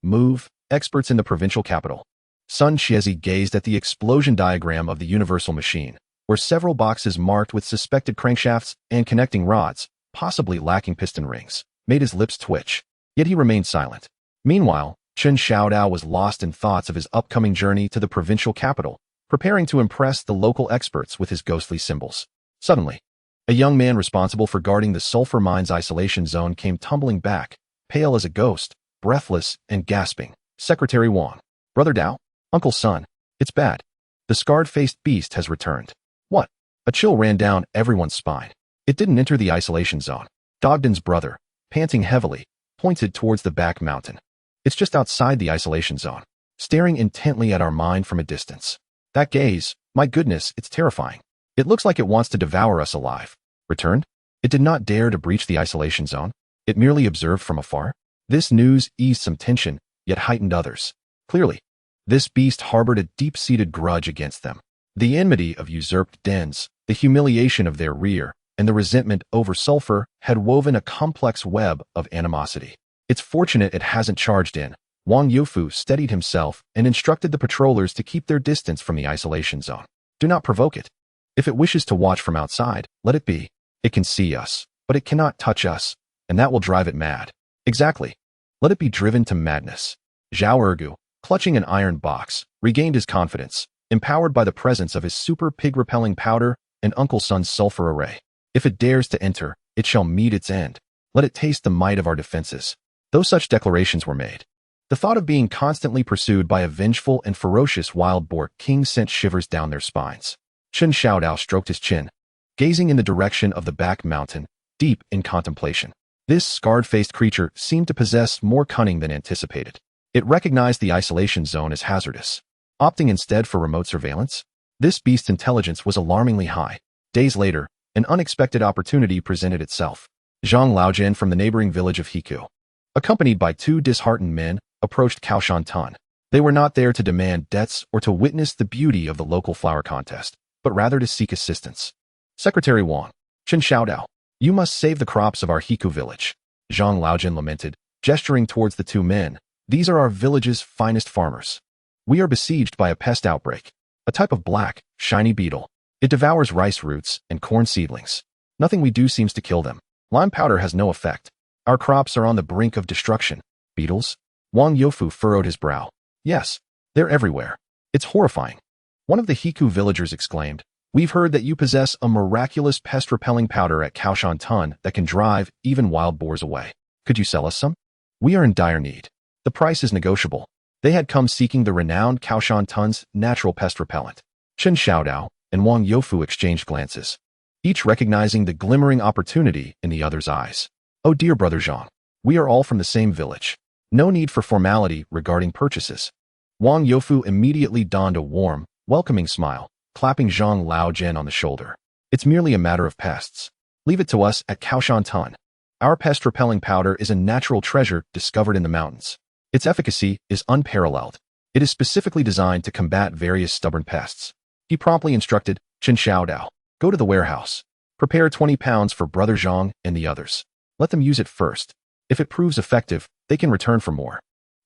[SPEAKER 2] move, experts in the provincial capital. Sun Xiezi gazed at the explosion diagram of the universal machine, where several boxes marked with suspected crankshafts and connecting rods, possibly lacking piston rings, made his lips twitch. Yet he remained silent. Meanwhile, Chen Xiao Dao was lost in thoughts of his upcoming journey to the provincial capital, preparing to impress the local experts with his ghostly symbols. Suddenly, a young man responsible for guarding the sulfur mine's isolation zone came tumbling back, pale as a ghost, breathless and gasping. Secretary Wang. Brother Dao? Uncle Sun. It's bad. The scarred-faced beast has returned. What? A chill ran down everyone's spine. It didn't enter the isolation zone. Dogden's brother, panting heavily, pointed towards the back mountain. It's just outside the isolation zone, staring intently at our mine from a distance. That gaze, my goodness, it's terrifying. It looks like it wants to devour us alive. Returned? It did not dare to breach the isolation zone. It merely observed from afar. This news eased some tension, yet heightened others. Clearly, this beast harbored a deep-seated grudge against them. The enmity of usurped dens, the humiliation of their rear, and the resentment over sulfur had woven a complex web of animosity. It's fortunate it hasn't charged in. Wang Youfu steadied himself and instructed the patrollers to keep their distance from the isolation zone. Do not provoke it. If it wishes to watch from outside, let it be. It can see us, but it cannot touch us, and that will drive it mad. Exactly. Let it be driven to madness. Zhao Ergu, clutching an iron box, regained his confidence, empowered by the presence of his super pig-repelling powder and Uncle Sun's sulfur array. If it dares to enter, it shall meet its end. Let it taste the might of our defenses. Though such declarations were made, the thought of being constantly pursued by a vengeful and ferocious wild boar king sent shivers down their spines. Chen Xiao Dao stroked his chin, gazing in the direction of the back mountain, deep in contemplation. This scarred-faced creature seemed to possess more cunning than anticipated. It recognized the isolation zone as hazardous, opting instead for remote surveillance. This beast's intelligence was alarmingly high. Days later, an unexpected opportunity presented itself. Zhang Laojian from the neighboring village of Hiku, accompanied by two disheartened men, approached Kao Shan Tun. They were not there to demand debts or to witness the beauty of the local flower contest, but rather to seek assistance. Secretary Wang. Chen Xiao Dao. You must save the crops of our Hiku village. Zhang Laojian lamented, gesturing towards the two men. These are our village's finest farmers. We are besieged by a pest outbreak, a type of black, shiny beetle. It devours rice roots and corn seedlings. Nothing we do seems to kill them. Lime powder has no effect. Our crops are on the brink of destruction. Beetles? Wang Youfu furrowed his brow. Yes, they're everywhere. It's horrifying. One of the Hiku villagers exclaimed, We've heard that you possess a miraculous pest-repelling powder at Kao Shan Tun that can drive even wild boars away. Could you sell us some? We are in dire need. The price is negotiable. They had come seeking the renowned Kao Shan Tun's natural pest repellent. Chen Xiao Dao and Wang Youfu exchanged glances, each recognizing the glimmering opportunity in the other's eyes. Oh dear brother Zhang, we are all from the same village. No need for formality regarding purchases. Wang Youfu immediately donned a warm, welcoming smile, clapping Zhang Laojian on the shoulder. It's merely a matter of pests. Leave it to us at Kao Shan Tun. Our pest-repelling powder is a natural treasure discovered in the mountains. Its efficacy is unparalleled. It is specifically designed to combat various stubborn pests. He promptly instructed Chen Xiao Dao, "Go to the warehouse. Prepare 20 pounds for Brother Zhang and the others. Let them use it first. If it proves effective, they can return for more."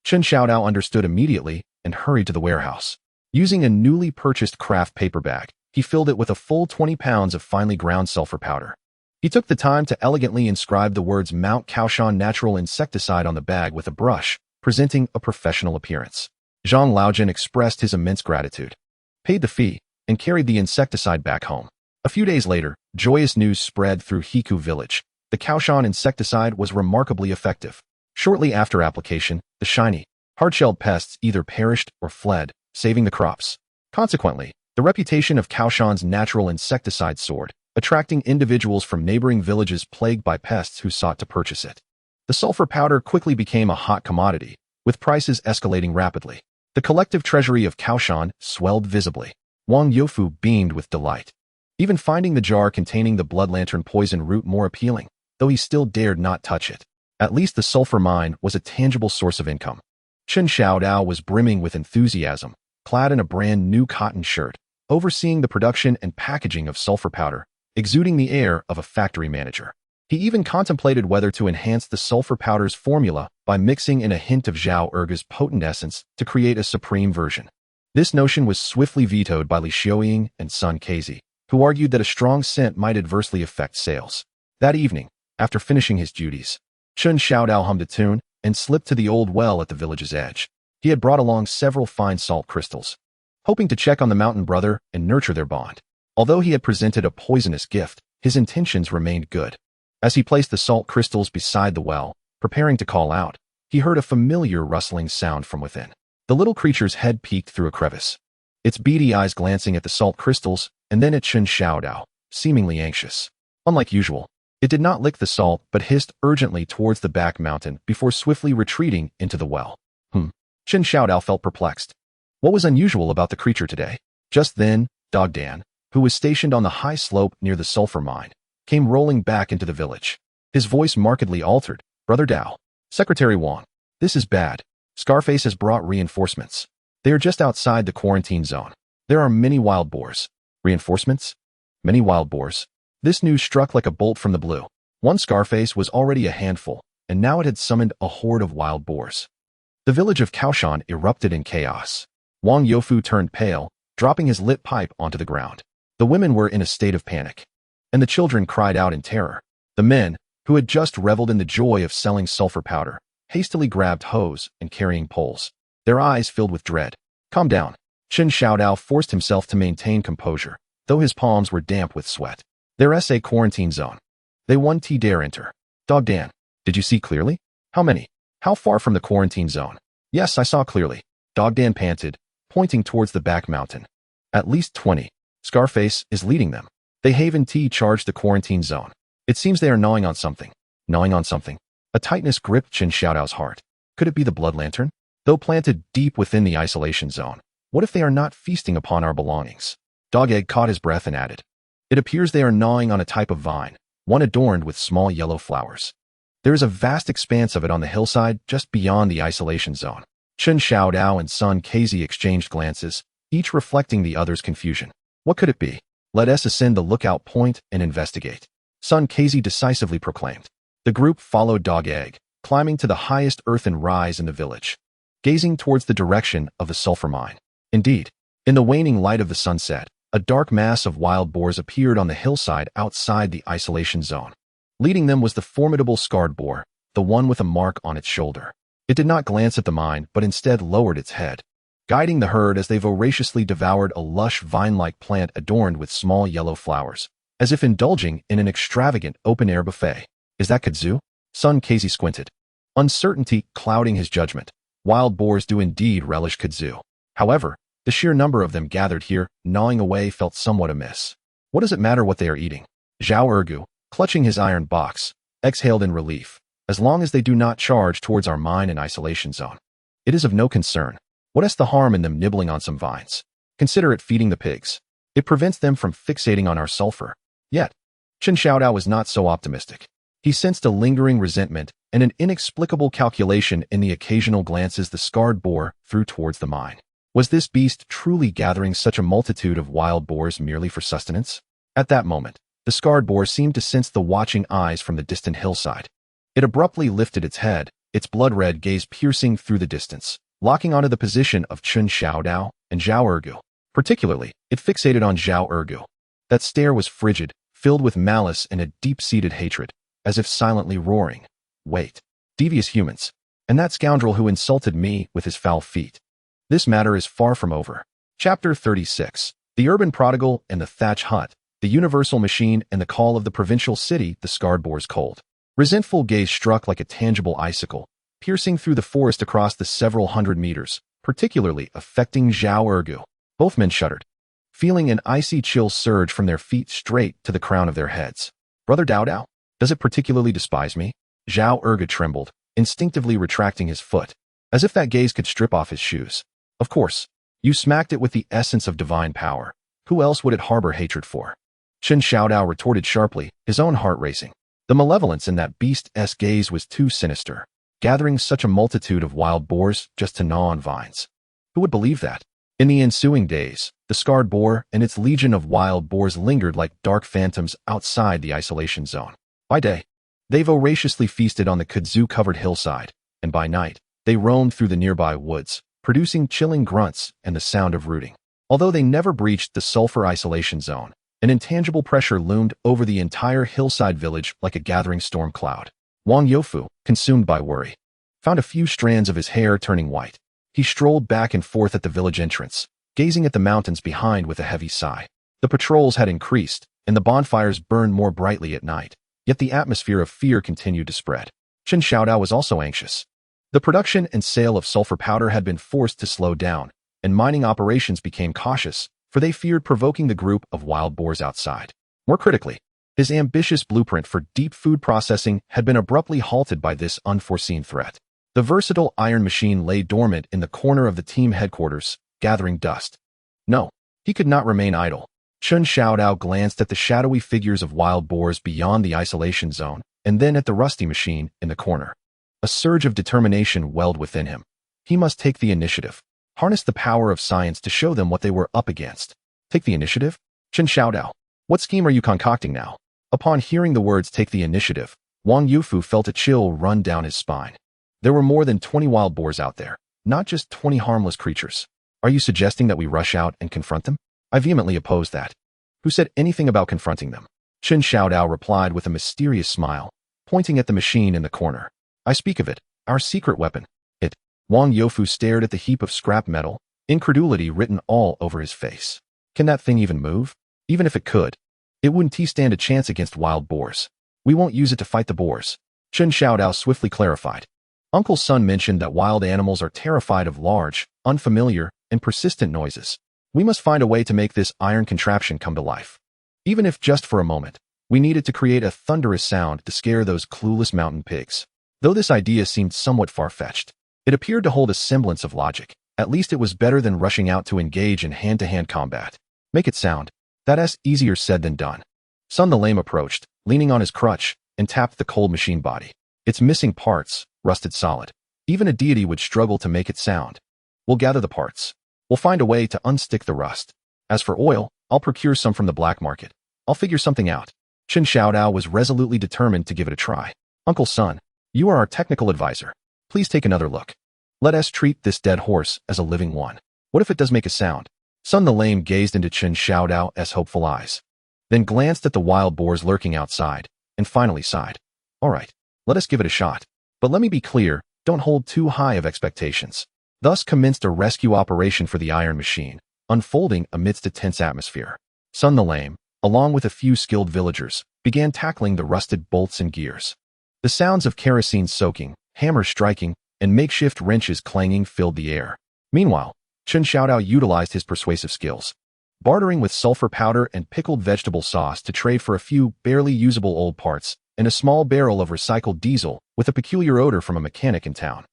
[SPEAKER 2] Chen Xiao Dao understood immediately and hurried to the warehouse. Using a newly purchased craft paper bag, he filled it with a full 20 pounds of finely ground sulfur powder. He took the time to elegantly inscribe the words Mount Kao Shan Natural Insecticide on the bag with a brush, presenting a professional appearance. Zhang Laojin expressed his immense gratitude, paid the fee, and carried the insecticide back home. A few days later, joyous news spread through Hiku village. The Kao Shan insecticide was remarkably effective. Shortly after application, the shiny, hard-shelled pests either perished or fled, saving the crops. Consequently, the reputation of Kao Shan's natural insecticide soared, attracting individuals from neighboring villages plagued by pests who sought to purchase it. The sulfur powder quickly became a hot commodity, with prices escalating rapidly. The collective treasury of Kao Shan swelled visibly. Wang Youfu beamed with delight, even finding the jar containing the blood lantern poison root more appealing, though he still dared not touch it. At least the sulfur mine was a tangible source of income. Chen Xiao Dao was brimming with enthusiasm, clad in a brand new cotton shirt, overseeing the production and packaging of sulfur powder, exuding the air of a factory manager. He even contemplated whether to enhance the sulfur powder's formula by mixing in a hint of Zhao Erge's potent essence to create a supreme version. This notion was swiftly vetoed by Li Xiaoying and Sun Kezi, who argued that a strong scent might adversely affect sales. That evening, after finishing his duties, Chen Xiao Dao hummed a tune and slipped to the old well at the village's edge. He had brought along several fine salt crystals, hoping to check on the mountain brother and nurture their bond. Although he had presented a poisonous gift, his intentions remained good. As he placed the salt crystals beside the well, preparing to call out, he heard a familiar rustling sound from within. The little creature's head peeked through a crevice, its beady eyes glancing at the salt crystals and then at Chen Xiao Dao, seemingly anxious. Unlike usual, it did not lick the salt but hissed urgently towards the back mountain before swiftly retreating into the well. Chen Xiao Dao felt perplexed. What was unusual about the creature today? Just then, Dog Dan, who was stationed on the high slope near the sulfur mine, came rolling back into the village. His voice markedly altered. "Brother Dao, Secretary Wang, this is bad. Scarface has brought reinforcements. They are just outside the quarantine zone. There are many wild boars." Reinforcements? Many wild boars? This news struck like a bolt from the blue. One Scarface was already a handful, and now it had summoned a horde of wild boars. The village of Kao Shan erupted in chaos. Wang Youfu turned pale, dropping his lit pipe onto the ground. The women were in a state of panic, and the children cried out in terror. The men, who had just reveled in the joy of selling sulfur powder, hastily grabbed hoes and carrying poles, their eyes filled with dread. "Calm down." Chen Xiao Dao forced himself to maintain composure, though his palms were damp with sweat. "There's a quarantine zone. They won't dare enter." "Dog Dan, did you see clearly? How many? How far from the quarantine zone?" "Yes, I saw clearly." Dog Dan panted, pointing towards the back mountain. "At least 20. Scarface is leading them. They charged the quarantine zone. It seems they are gnawing on something." Gnawing on something? A tightness gripped Chen Xiaodao's heart. Could it be the blood lantern? Though planted deep within the isolation zone, what if they are not feasting upon our belongings? Dog Egg caught his breath and added, "It appears they are gnawing on a type of vine, one adorned with small yellow flowers. There is a vast expanse of it on the hillside just beyond the isolation zone." Chen Xiao Dao and Sun Kezi exchanged glances, each reflecting the other's confusion. What could it be? "Let us ascend the lookout point and investigate," Sun Kezi decisively proclaimed. The group followed Dog Egg, climbing to the highest earthen rise in the village, gazing towards the direction of the sulfur mine. Indeed, in the waning light of the sunset, a dark mass of wild boars appeared on the hillside outside the isolation zone. Leading them was the formidable scarred boar, the one with a mark on its shoulder. It did not glance at the mine, but instead lowered its head, guiding the herd as they voraciously devoured a lush vine-like plant adorned with small yellow flowers, as if indulging in an extravagant open-air buffet. "Is that kudzu?" Sun Kezi squinted, uncertainty clouding his judgment. Wild boars do indeed relish kudzu. However, the sheer number of them gathered here, gnawing away, felt somewhat amiss. What does it matter what they are eating? Zhao Ergu, clutching his iron box, exhaled in relief. As long as they do not charge towards our mine and isolation zone, it is of no concern. What is the harm in them nibbling on some vines? Consider it feeding the pigs. It prevents them from fixating on our sulfur. Yet, Chen Xiaodao was not so optimistic. He sensed a lingering resentment and an inexplicable calculation in the occasional glances the scarred boar threw towards the mine. Was this beast truly gathering such a multitude of wild boars merely for sustenance? At that moment, the scarred boar seemed to sense the watching eyes from the distant hillside. It abruptly lifted its head, its blood-red gaze piercing through the distance, locking onto the position of Chen Xiao Dao and Zhao Ergu. Particularly, it fixated on Zhao Ergu. That stare was frigid, filled with malice and a deep-seated hatred, as if silently roaring, "Wait, devious humans, and that scoundrel who insulted me with his foul feet. This matter is far from over." Chapter 36. The urban prodigal and the thatch hut, the universal machine and the call of the provincial city, the scarred boar's cold, resentful gaze struck like a tangible icicle, piercing through the forest across the several hundred meters, particularly affecting Zhao Ergu. Both men shuddered, feeling an icy chill surge from their feet straight to the crown of their heads. "Brother Dao Dao, does it particularly despise me?" Zhao Ergu trembled, instinctively retracting his foot, as if that gaze could strip off his shoes. "Of course, you smacked it with the essence of divine power. Who else would it harbor hatred for?" Chen Xiao Dao retorted sharply, his own heart racing. The malevolence in that beast's gaze was too sinister, gathering such a multitude of wild boars just to gnaw on vines. Who would believe that? In the ensuing days, the scarred boar and its legion of wild boars lingered like dark phantoms outside the isolation zone. By day, they voraciously feasted on the kudzu-covered hillside, and by night, they roamed through the nearby woods, producing chilling grunts and the sound of rooting. Although they never breached the sulfur isolation zone, an intangible pressure loomed over the entire hillside village like a gathering storm cloud. Wang Youfu, consumed by worry, found a few strands of his hair turning white. He strolled back and forth at the village entrance, gazing at the mountains behind with a heavy sigh. The patrols had increased, and the bonfires burned more brightly at night, yet the atmosphere of fear continued to spread. Chen Xiaodao was also anxious. The production and sale of sulfur powder had been forced to slow down, and mining operations became cautious, for they feared provoking the group of wild boars outside. More critically, his ambitious blueprint for deep food processing had been abruptly halted by this unforeseen threat. The versatile iron machine lay dormant in the corner of the team headquarters, gathering dust. No, he could not remain idle. Chen Xiaodao glanced at the shadowy figures of wild boars beyond the isolation zone, and then at the rusty machine in the corner. A surge of determination welled within him. He must take the initiative, harness the power of science to show them what they were up against. Take the initiative? Chen Xiaodao, what scheme are you concocting now? Upon hearing the words "take the initiative," Wang Youfu felt a chill run down his spine. There were more than 20 wild boars out there, not just 20 harmless creatures. Are you suggesting that we rush out and confront them? I vehemently oppose that. Who said anything about confronting them? Chen Xiaodao replied with a mysterious smile, pointing at the machine in the corner. I speak of it, our secret weapon. It. Wang Youfu stared at the heap of scrap metal, incredulity written all over his face. Can that thing even move? Even if it could, it wouldn't stand a chance against wild boars. We won't use it to fight the boars. Chen Xiaodao swiftly clarified. Uncle Sun mentioned that wild animals are terrified of large, unfamiliar, and persistent noises. We must find a way to make this iron contraption come to life. Even if just for a moment, we needed to create a thunderous sound to scare those clueless mountain pigs. Though this idea seemed somewhat far-fetched, it appeared to hold a semblance of logic. At least it was better than rushing out to engage in hand-to-hand combat. Make it sound. That's easier said than done. Sun the Lame approached, leaning on his crutch, and tapped the cold machine body. Its missing parts, rusted solid. Even a deity would struggle to make it sound. We'll gather the parts. We'll find a way to unstick the rust. As for oil, I'll procure some from the black market. I'll figure something out. Chen Xiaodao was resolutely determined to give it a try. Uncle Sun, you are our technical advisor. Please take another look. Let us treat this dead horse as a living one. What if it does make a sound? Sun the Lame gazed into Chen Xiaodao's hopeful eyes, then glanced at the wild boars lurking outside, and finally sighed. All right, let us give it a shot. But let me be clear, don't hold too high of expectations. Thus commenced a rescue operation for the iron machine, unfolding amidst a tense atmosphere. Sun the Lame, along with a few skilled villagers, began tackling the rusted bolts and gears. The sounds of kerosene soaking, hammers striking, and makeshift wrenches clanging filled the air. Meanwhile, Chen Xiaodao utilized his persuasive skills, bartering with sulfur powder and pickled vegetable sauce to trade for a few barely usable old parts and a small barrel of recycled diesel with a peculiar odor from a mechanic in town.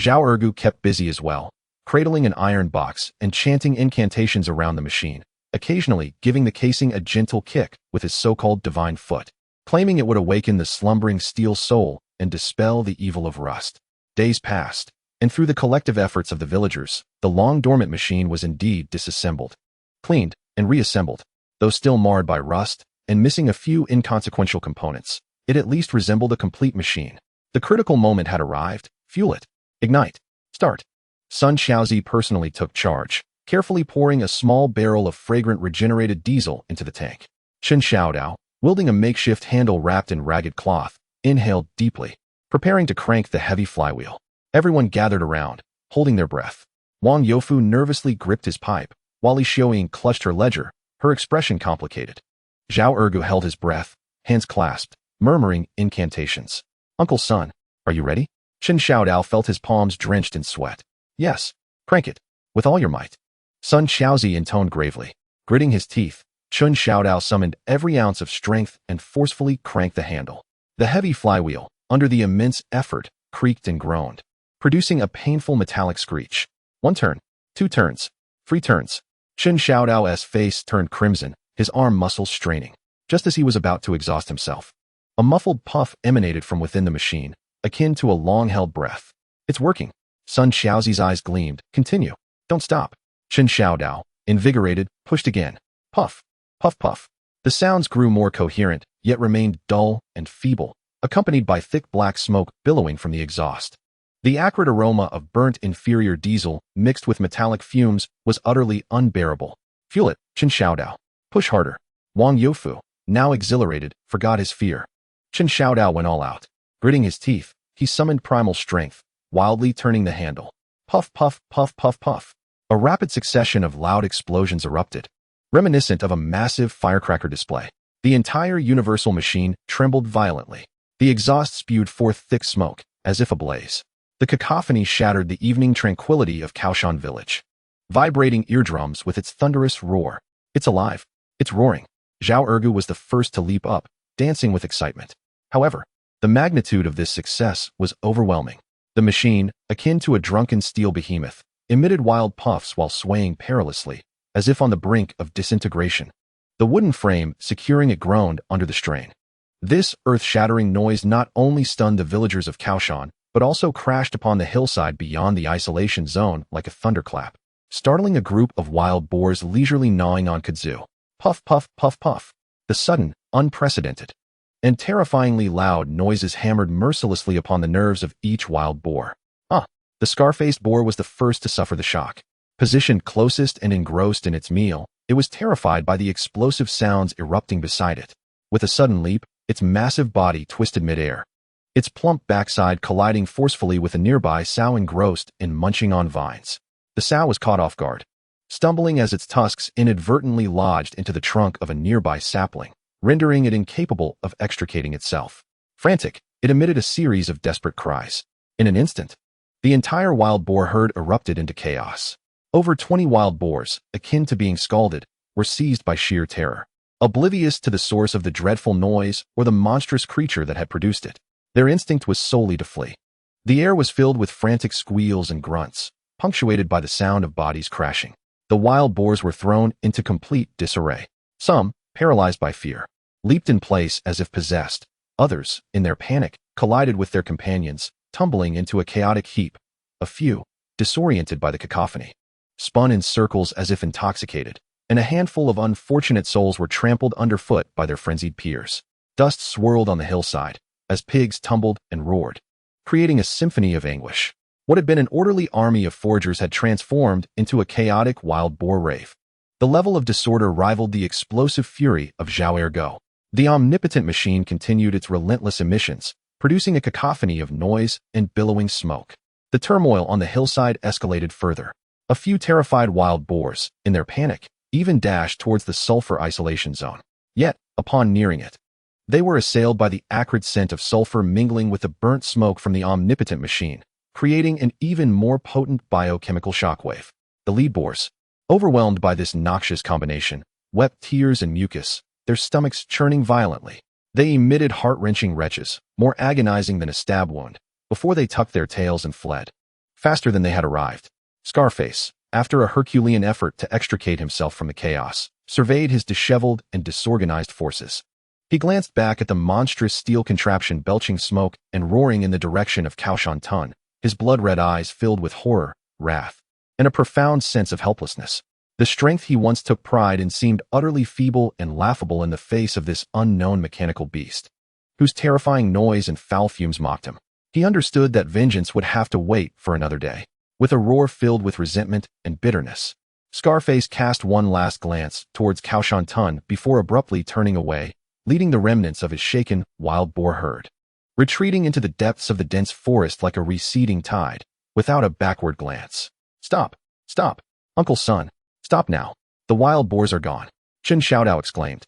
[SPEAKER 2] Zhao Ergu kept busy as well, cradling an iron box and chanting incantations around the machine, occasionally giving the casing a gentle kick with his so-called divine foot. claiming it would awaken the slumbering steel soul and dispel the evil of rust. Days passed, and through the collective efforts of the villagers, the long-dormant machine was indeed disassembled, cleaned, and reassembled. Though still marred by rust and missing a few inconsequential components, it at least resembled a complete machine. The critical moment had arrived. Fuel it. Ignite. Start. Sun Xiaozi personally took charge, carefully pouring a small barrel of fragrant regenerated diesel into the tank. Chen Xiao Dao, wielding a makeshift handle wrapped in ragged cloth, inhaled deeply, preparing to crank the heavy flywheel. Everyone gathered around, holding their breath. Wang Youfu nervously gripped his pipe, while Li Xiaoying clutched her ledger, her expression complicated. Zhao Ergu held his breath, hands clasped, murmuring incantations. Uncle Sun, are you ready? Chen Xiao Dao felt his palms drenched in sweat. Yes, crank it, with all your might. Sun Xiaozi intoned gravely. Gritting his teeth, Chen Xiao Dao summoned every ounce of strength and forcefully cranked the handle. The heavy flywheel, under the immense effort, creaked and groaned, producing a painful metallic screech. 1 turn, 2 turns, 3 turns. Chen Xiao Dao's face turned crimson, his arm muscles straining. Just as he was about to exhaust himself, a muffled puff emanated from within the machine, akin to a long-held breath. It's working. Sun Xiaozi's eyes gleamed. Continue. Don't stop. Chen Xiao Dao, invigorated, pushed again. Puff. Puff puff. The sounds grew more coherent, yet remained dull and feeble, accompanied by thick black smoke billowing from the exhaust. The acrid aroma of burnt inferior diesel mixed with metallic fumes was utterly unbearable. Fuel it, Chen Xiao Dao. Push harder. Wang Youfu, now exhilarated, forgot his fear. Chen Xiao Dao went all out. Gritting his teeth, he summoned primal strength, wildly turning the handle. Puff puff puff puff puff. A rapid succession of loud explosions erupted, reminiscent of a massive firecracker display. The entire universal machine trembled violently. The exhaust spewed forth thick smoke, as if ablaze. The cacophony shattered the evening tranquility of Kao Shan village, vibrating eardrums with its thunderous roar. It's alive. It's roaring. Zhao Ergu was the first to leap up, dancing with excitement. However, the magnitude of this success was overwhelming. The machine, akin to a drunken steel behemoth, emitted wild puffs while swaying perilously, as if on the brink of disintegration. The wooden frame securing it groaned under the strain. This earth-shattering noise not only stunned the villagers of Kao Shan, but also crashed upon the hillside beyond the isolation zone like a thunderclap, startling a group of wild boars leisurely gnawing on kudzu. Puff, puff, puff, puff. The sudden, unprecedented, and terrifyingly loud noises hammered mercilessly upon the nerves of each wild boar. The scar-faced boar was the first to suffer the shock. Positioned closest and engrossed in its meal, it was terrified by the explosive sounds erupting beside it. With a sudden leap, its massive body twisted midair, its plump backside colliding forcefully with a nearby sow engrossed in munching on vines. The sow was caught off guard, stumbling as its tusks inadvertently lodged into the trunk of a nearby sapling, rendering it incapable of extricating itself. Frantic, it emitted a series of desperate cries. In an instant, the entire wild boar herd erupted into chaos. Over 20 wild boars, akin to being scalded, were seized by sheer terror, oblivious to the source of the dreadful noise or the monstrous creature that had produced it. Their instinct was solely to flee. The air was filled with frantic squeals and grunts, punctuated by the sound of bodies crashing. The wild boars were thrown into complete disarray. Some, paralyzed by fear, leaped in place as if possessed. Others, in their panic, collided with their companions, tumbling into a chaotic heap. A few, disoriented by the cacophony, spun in circles as if intoxicated, and a handful of unfortunate souls were trampled underfoot by their frenzied peers. Dust swirled on the hillside as pigs tumbled and roared, creating a symphony of anguish. What had been an orderly army of foragers had transformed into a chaotic wild boar rave. The level of disorder rivaled the explosive fury of Zhao Ergu. The omnipotent machine continued its relentless emissions, producing a cacophony of noise and billowing smoke. The turmoil on the hillside escalated further. A few terrified wild boars, in their panic, even dashed towards the sulfur isolation zone. Yet, upon nearing it, they were assailed by the acrid scent of sulfur mingling with the burnt smoke from the omnipotent machine, creating an even more potent biochemical shockwave. The lead boars, overwhelmed by this noxious combination, wept tears and mucus, their stomachs churning violently. They emitted heart-wrenching retches, more agonizing than a stab wound, before they tucked their tails and fled, faster than they had arrived. Scarface, after a Herculean effort to extricate himself from the chaos, surveyed his disheveled and disorganized forces. He glanced back at the monstrous steel contraption belching smoke and roaring in the direction of Kao Shan Tun, his blood-red eyes filled with horror, wrath, and a profound sense of helplessness. The strength he once took pride in seemed utterly feeble and laughable in the face of this unknown mechanical beast, whose terrifying noise and foul fumes mocked him. He understood that vengeance would have to wait for another day. With a roar filled with resentment and bitterness, Scarface cast one last glance towards Kao Shan Tun before abruptly turning away, leading the remnants of his shaken, wild boar herd, retreating into the depths of the dense forest like a receding tide, without a backward glance. Stop! Stop! Uncle Son! Stop now! The wild boars are gone! Chen Xiao Dao exclaimed,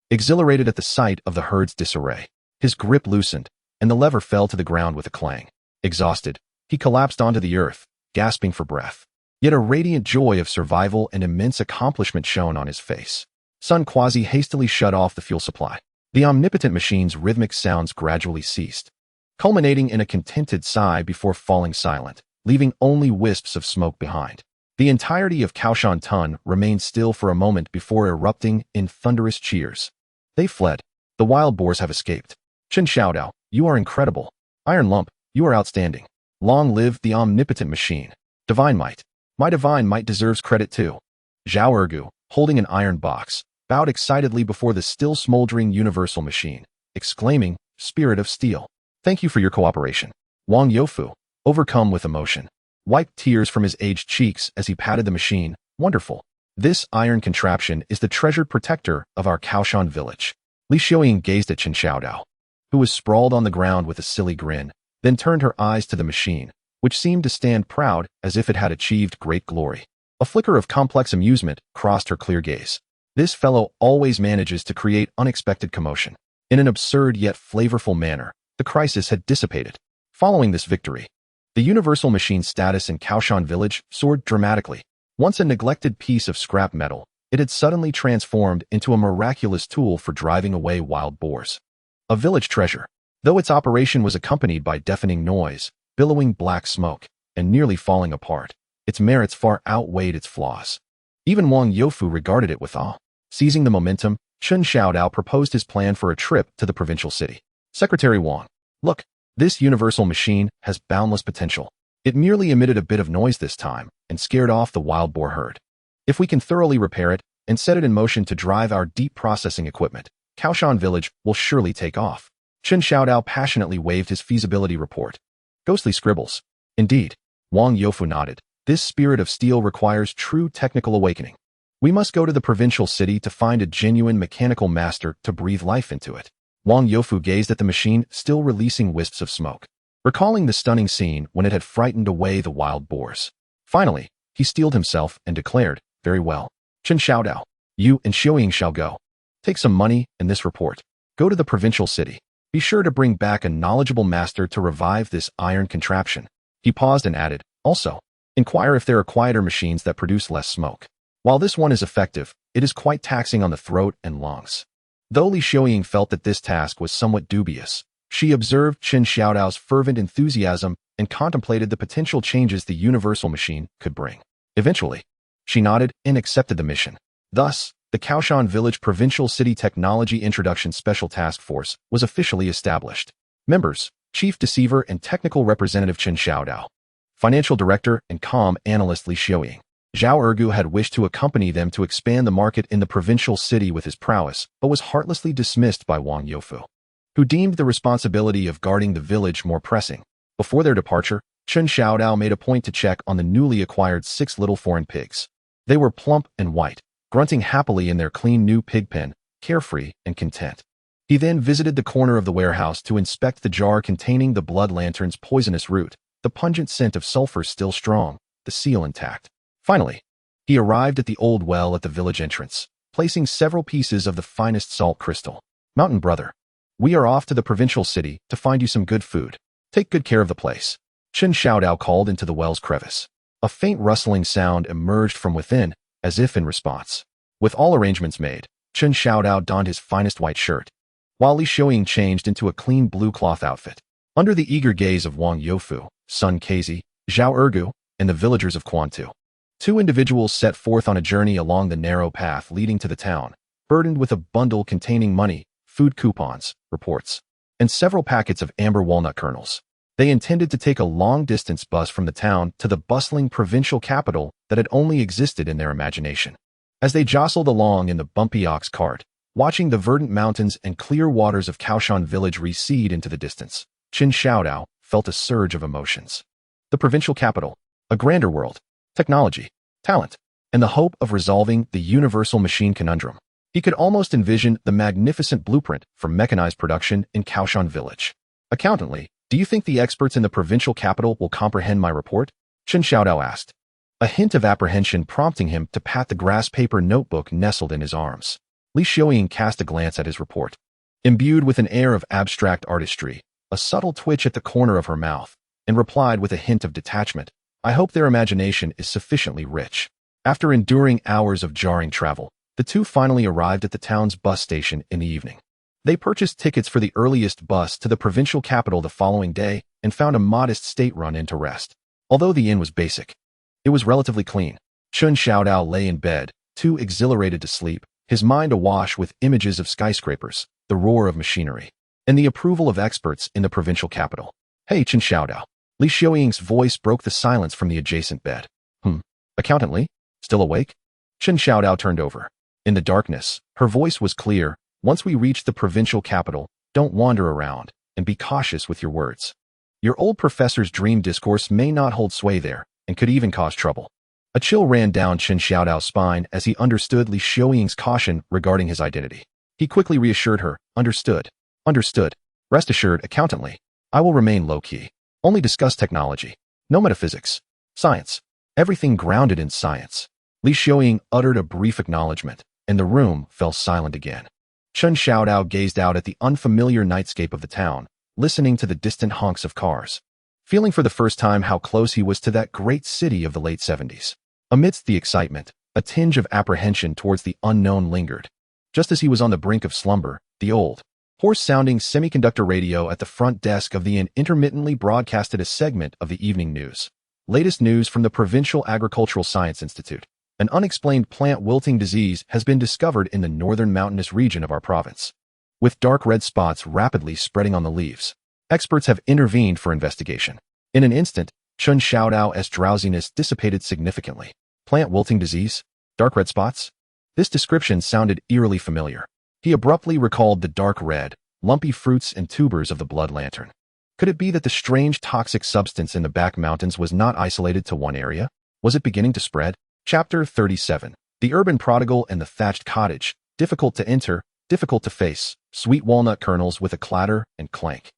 [SPEAKER 2] exhilarated at the sight of the herd's disarray. His grip loosened, and the lever fell to the ground with a clang. Exhausted, he collapsed onto the earth, gasping for breath. Yet a radiant joy of survival and immense accomplishment shone on his face. Sun Quasi hastily shut off the fuel supply. The omnipotent machine's rhythmic sounds gradually ceased, culminating in a contented sigh before falling silent, leaving only wisps of smoke behind. The entirety of Kao Shan Tun remained still for a moment before erupting in thunderous cheers. They fled. The wild boars have escaped. Chen Xiao Dao, you are incredible. Iron Lump, you are outstanding. Long live the omnipotent machine. Divine might. My divine might deserves credit too. Zhao Ergu, holding an iron box, bowed excitedly before the still smoldering universal machine, exclaiming, Spirit of Steel, thank you for your cooperation. Wang Youfu, overcome with emotion, wiped tears from his aged cheeks as he patted the machine. Wonderful. This iron contraption is the treasured protector of our Kaoshan village. Li Xiaoying gazed at Chen Xiao Dao, who was sprawled on the ground with a silly grin, then turned her eyes to the machine, which seemed to stand proud as if it had achieved great glory. A flicker of complex amusement crossed her clear gaze. This fellow always manages to create unexpected commotion. In an absurd yet flavorful manner, the crisis had dissipated. Following this victory, the universal machine's status in Kaoshan village soared dramatically. Once a neglected piece of scrap metal, it had suddenly transformed into a miraculous tool for driving away wild boars. A village treasure. Though its operation was accompanied by deafening noise, billowing black smoke, and nearly falling apart, its merits far outweighed its flaws. Even Wang Youfu regarded it with awe. Seizing the momentum, Chen Xiao Dao proposed his plan for a trip to the provincial city. Secretary Wang, look, this universal machine has boundless potential. It merely emitted a bit of noise this time and scared off the wild boar herd. If we can thoroughly repair it and set it in motion to drive our deep processing equipment, Kaoshan village will surely take off. Chen Xiao Dao passionately waved his feasibility report. Ghostly scribbles. Indeed. Wang Youfu nodded. This spirit of steel requires true technical awakening. We must go to the provincial city to find a genuine mechanical master to breathe life into it. Wang Youfu gazed at the machine, still releasing wisps of smoke, recalling the stunning scene when it had frightened away the wild boars. Finally, he steeled himself and declared, very well. Chen Xiao Dao, you and Xiaoying shall go. Take some money and this report. Go to the provincial city. Be sure to bring back a knowledgeable master to revive this iron contraption. He paused and added, also, inquire if there are quieter machines that produce less smoke. While this one is effective, it is quite taxing on the throat and lungs. Though Li Xiaoying felt that this task was somewhat dubious, she observed Chen Xiao Dao's fervent enthusiasm and contemplated the potential changes the universal machine could bring. Eventually, she nodded and accepted the mission. Thus, the Kaoshan Village Provincial City Technology Introduction Special Task Force was officially established. Members, Chief Deceiver and Technical Representative Chen Xiao Dao, Financial Director and Comm Analyst Li Xiaoying. Zhao Ergu had wished to accompany them to expand the market in the provincial city with his prowess, but was heartlessly dismissed by Wang Youfu, who deemed the responsibility of guarding the village more pressing. Before their departure, Chen Xiao Dao made a point to check on the newly acquired 6 little foreign pigs. They were plump and white, grunting happily in their clean new pig pen, carefree and content. He then visited the corner of the warehouse to inspect the jar containing the blood lantern's poisonous root, the pungent scent of sulfur still strong, the seal intact. Finally, he arrived at the old well at the village entrance, placing several pieces of the finest salt crystal. Mountain brother, we are off to the provincial city to find you some good food. Take good care of the place. Chen Xiao Dao called into the well's crevice. A faint rustling sound emerged from within, as if in response. With all arrangements made, Chen Xiao Dao donned his finest white shirt, while Li Xiaoying changed into a clean blue cloth outfit. Under the eager gaze of Wang Youfu, Sun Kezi, Zhao Ergu, and the villagers of Quantu, 2 individuals set forth on a journey along the narrow path leading to the town, burdened with a bundle containing money, food coupons, reports, and several packets of amber walnut kernels. They intended to take a long-distance bus from the town to the bustling provincial capital that had only existed in their imagination. As they jostled along in the bumpy ox cart, watching the verdant mountains and clear waters of Kao Shan village recede into the distance, Chen Xiao Dao felt a surge of emotions. The provincial capital, a grander world, technology, talent, and the hope of resolving the universal machine conundrum. He could almost envision the magnificent blueprint for mechanized production in Kao Shan village. Accountantly, do you think the experts in the provincial capital will comprehend my report? Chen Xiao Dao asked, a hint of apprehension prompting him to pat the grass paper notebook nestled in his arms. Li Xiaoying cast a glance at his report. Imbued with an air of abstract artistry, a subtle twitch at the corner of her mouth, and replied with a hint of detachment, I hope their imagination is sufficiently rich. After enduring hours of jarring travel, the two finally arrived at the town's bus station in the evening. They purchased tickets for the earliest bus to the provincial capital the following day and found a modest state run in to rest. Although the inn was basic, it was relatively clean. Chen Xiao Dao lay in bed, too exhilarated to sleep, his mind awash with images of skyscrapers, the roar of machinery, and the approval of experts in the provincial capital. Hey, Chen Xiao Dao. Li Xiaoying's voice broke the silence from the adjacent bed. Accountant Li? Still awake? Chen Xiao Dao turned over. In the darkness, her voice was clear. Once we reach the provincial capital, don't wander around, and be cautious with your words. Your old professor's dream discourse may not hold sway there, and could even cause trouble. A chill ran down Chen Xiao Dao's spine as he understood Li Xiaoying's caution regarding his identity. He quickly reassured her, Understood. Rest assured, accountant Li. I will remain low-key. Only discuss technology. No metaphysics. Science. Everything grounded in science. Li Xiaoying uttered a brief acknowledgement, and the room fell silent again. Chen Xiao Dao gazed out at the unfamiliar nightscape of the town, listening to the distant honks of cars, feeling for the first time how close he was to that great city of the late 70s. Amidst the excitement, a tinge of apprehension towards the unknown lingered. Just as he was on the brink of slumber, the old, hoarse-sounding semiconductor radio at the front desk of the inn intermittently broadcasted a segment of the evening news. Latest news from the Provincial Agricultural Science Institute. An unexplained plant wilting disease has been discovered in the northern mountainous region of our province, with dark red spots rapidly spreading on the leaves. Experts have intervened for investigation. In an instant, Chen Xiao Dao's drowsiness dissipated significantly. Plant wilting disease? Dark red spots? This description sounded eerily familiar. He abruptly recalled the dark red, lumpy fruits and tubers of the blood lantern. Could it be that the strange toxic substance in the back mountains was not isolated to one area? Was it beginning to spread? Chapter 37. The urban prodigal and the thatched cottage. Difficult to enter, difficult to face. Sweet walnut kernels with a clatter and clank.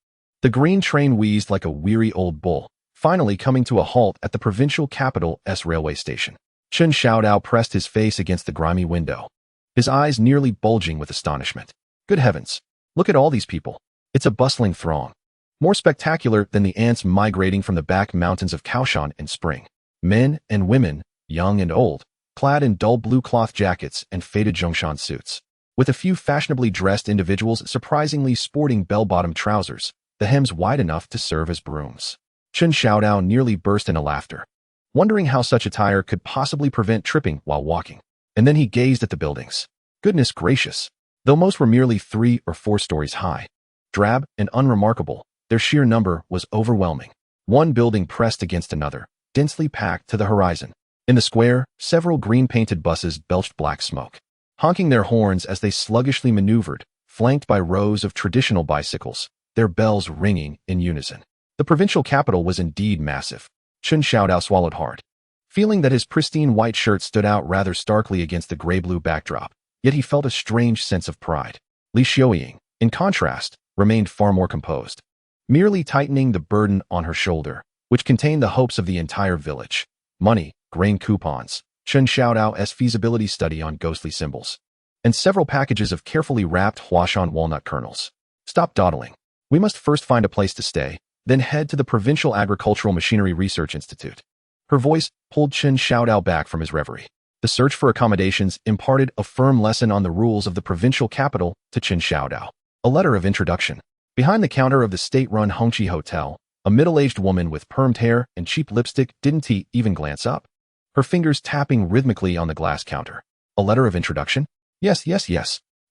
[SPEAKER 2] The green train wheezed like a weary old bull, finally coming to a halt at the provincial capital's railway station. Chen Xiao Dao pressed his face against the grimy window, his eyes nearly bulging with astonishment. Good heavens! Look at all these people. It's a bustling throng. More spectacular than the ants migrating from the back mountains of Kao Shan in spring. Men and women, young and old, clad in dull blue cloth jackets and faded Zhongshan suits, with a few fashionably dressed individuals surprisingly sporting bell-bottom trousers, the hems wide enough to serve as brooms. Chen Xiao Dao nearly burst into laughter, wondering how such attire could possibly prevent tripping while walking. And then he gazed at the buildings. Goodness gracious! Though most were merely 3 or 4 stories high, drab and unremarkable, their sheer number was overwhelming. One building pressed against another, densely packed to the horizon. In the square, several green-painted buses belched black smoke, honking their horns as they sluggishly maneuvered, flanked by rows of traditional bicycles, their bells ringing in unison. The provincial capital was indeed massive. Chen Xiao Dao swallowed hard, feeling that his pristine white shirt stood out rather starkly against the gray-blue backdrop, yet he felt a strange sense of pride. Li Xiaoying, in contrast, remained far more composed, merely tightening the burden on her shoulder, which contained the hopes of the entire village. Money, grain coupons, Chen Xiao Dao's feasibility study on ghostly symbols, and several packages of carefully wrapped Huashan walnut kernels. Stop dawdling. We must first find a place to stay, then head to the Provincial Agricultural Machinery Research Institute. Her voice pulled Chen Xiao Dao back from his reverie. The search for accommodations imparted a firm lesson on the rules of the provincial capital to Chen Xiao Dao. A letter of introduction. Behind the counter of the state-run Hongqi Hotel, a middle-aged woman with permed hair and cheap lipstick didn't even glance up, her fingers tapping rhythmically on the glass counter. A letter of introduction? Yes.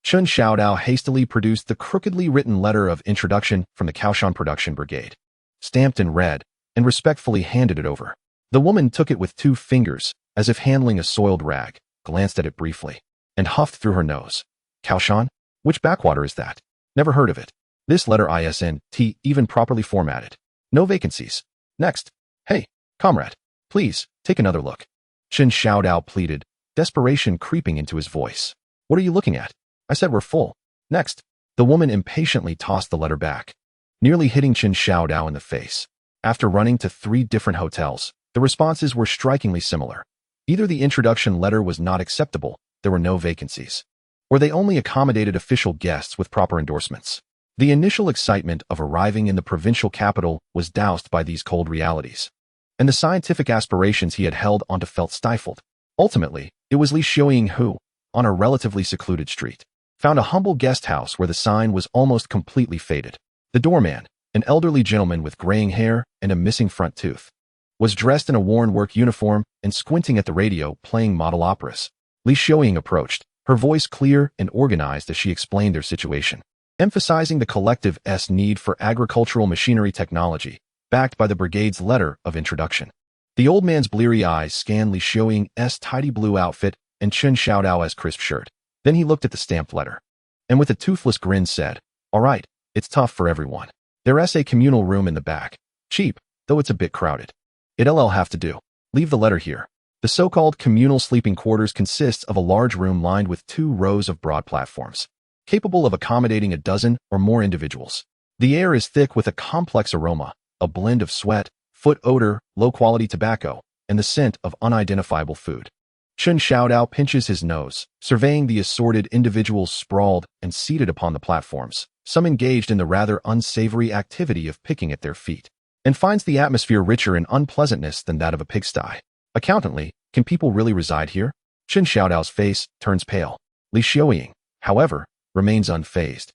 [SPEAKER 2] Chen Xiao Dao hastily produced the crookedly written letter of introduction from the Kao Shan Production Brigade, stamped in red, and respectfully handed it over. The woman took it with 2 fingers, as if handling a soiled rag, glanced at it briefly, and huffed through her nose. Kao Shan? Which backwater is that? Never heard of it. This letter isn't even properly formatted. No vacancies. Next. Hey, comrade, please, take another look. Chen Xiao Dao pleaded, desperation creeping into his voice. What are you looking at? I said we're full. Next. The woman impatiently tossed the letter back, nearly hitting Chen Xiao Dao in the face. After running to 3 different hotels, the responses were strikingly similar. Either the introduction letter was not acceptable, there were no vacancies, or they only accommodated official guests with proper endorsements. The initial excitement of arriving in the provincial capital was doused by these cold realities, and the scientific aspirations he had held onto felt stifled. Ultimately, it was Li Xiaoying who, on a relatively secluded street, found a humble guest house where the sign was almost completely faded. The doorman, an elderly gentleman with graying hair and a missing front tooth, was dressed in a worn work uniform and squinting at the radio playing model operas. Li Xiaoying approached, her voice clear and organized as she explained their situation, emphasizing the collective's need for agricultural machinery technology, backed by the brigade's letter of introduction. The old man's bleary eyes scanned Li Xiaoying's tidy blue outfit and Chen Xiao Dao's crisp shirt. Then he looked at the stamped letter, and with a toothless grin said, all right, it's tough for everyone. There's a communal room in the back. Cheap, though it's a bit crowded. It'll have to do. Leave the letter here. The so-called communal sleeping quarters consists of a large room lined with 2 rows of broad platforms, capable of accommodating a dozen or more individuals. The air is thick with a complex aroma, a blend of sweat, foot odor, low-quality tobacco, and the scent of unidentifiable food. Chen Xiao Dao pinches his nose, surveying the assorted individuals sprawled and seated upon the platforms, some engaged in the rather unsavory activity of picking at their feet, and finds the atmosphere richer in unpleasantness than that of a pigsty. Accountantly, can people really reside here? Chen Xiao Dao's face turns pale. Li Xiaoying, however, remains unfazed,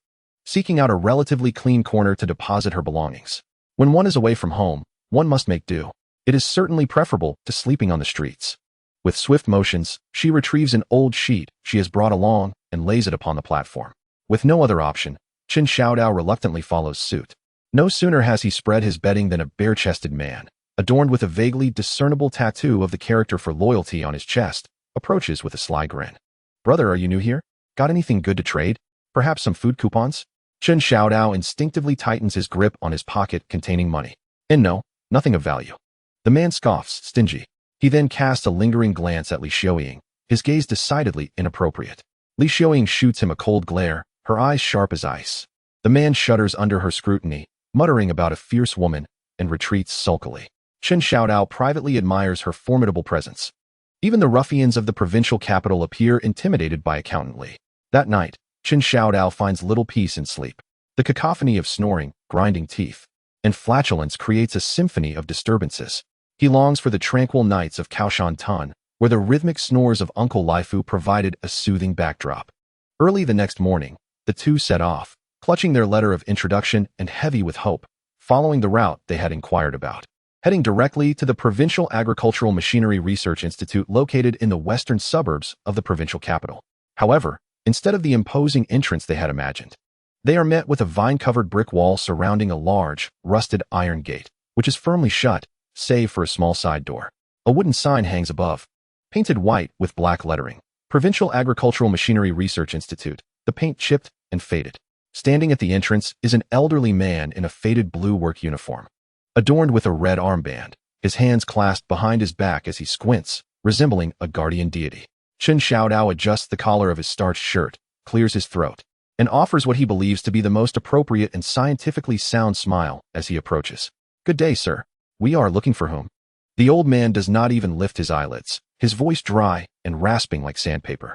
[SPEAKER 2] seeking out a relatively clean corner to deposit her belongings. When one is away from home, one must make do. It is certainly preferable to sleeping on the streets. With swift motions, she retrieves an old sheet she has brought along and lays it upon the platform. With no other option, Chen Xiao Dao reluctantly follows suit. No sooner has he spread his bedding than a bare-chested man, adorned with a vaguely discernible tattoo of the character for loyalty on his chest, approaches with a sly grin. Brother, are you new here? Got anything good to trade? Perhaps some food coupons? Chen Xiao Dao instinctively tightens his grip on his pocket containing money. And no, nothing of value. The man scoffs, stingy. He then casts a lingering glance at Li Xiaoying, his gaze decidedly inappropriate. Li Xiaoying shoots him a cold glare, her eyes sharp as ice. The man shudders under her scrutiny, muttering about a fierce woman, and retreats sulkily. Chen Xiao Dao privately admires her formidable presence. Even the ruffians of the provincial capital appear intimidated by Accountant Li. That night, Chen Xiao Dao finds little peace in sleep. The cacophony of snoring, grinding teeth, and flatulence creates a symphony of disturbances. He longs for the tranquil nights of Kao Shan Tun, where the rhythmic snores of Uncle Laifu provided a soothing backdrop. Early the next morning, the two set off, clutching their letter of introduction and heavy with hope, following the route they had inquired about, heading directly to the Provincial Agricultural Machinery Research Institute located in the western suburbs of the provincial capital. However, instead of the imposing entrance they had imagined, they are met with a vine-covered brick wall surrounding a large, rusted iron gate, which is firmly shut, save for a small side door. A wooden sign hangs above, painted white with black lettering. Provincial Agricultural Machinery Research Institute, the paint chipped and faded. Standing at the entrance is an elderly man in a faded blue work uniform, adorned with a red armband, his hands clasped behind his back as he squints, resembling a guardian deity. Chen Xiao Dao adjusts the collar of his starched shirt, clears his throat, and offers what he believes to be the most appropriate and scientifically sound smile as he approaches. Good day, sir. We are looking for whom? The old man does not even lift his eyelids, his voice dry and rasping like sandpaper.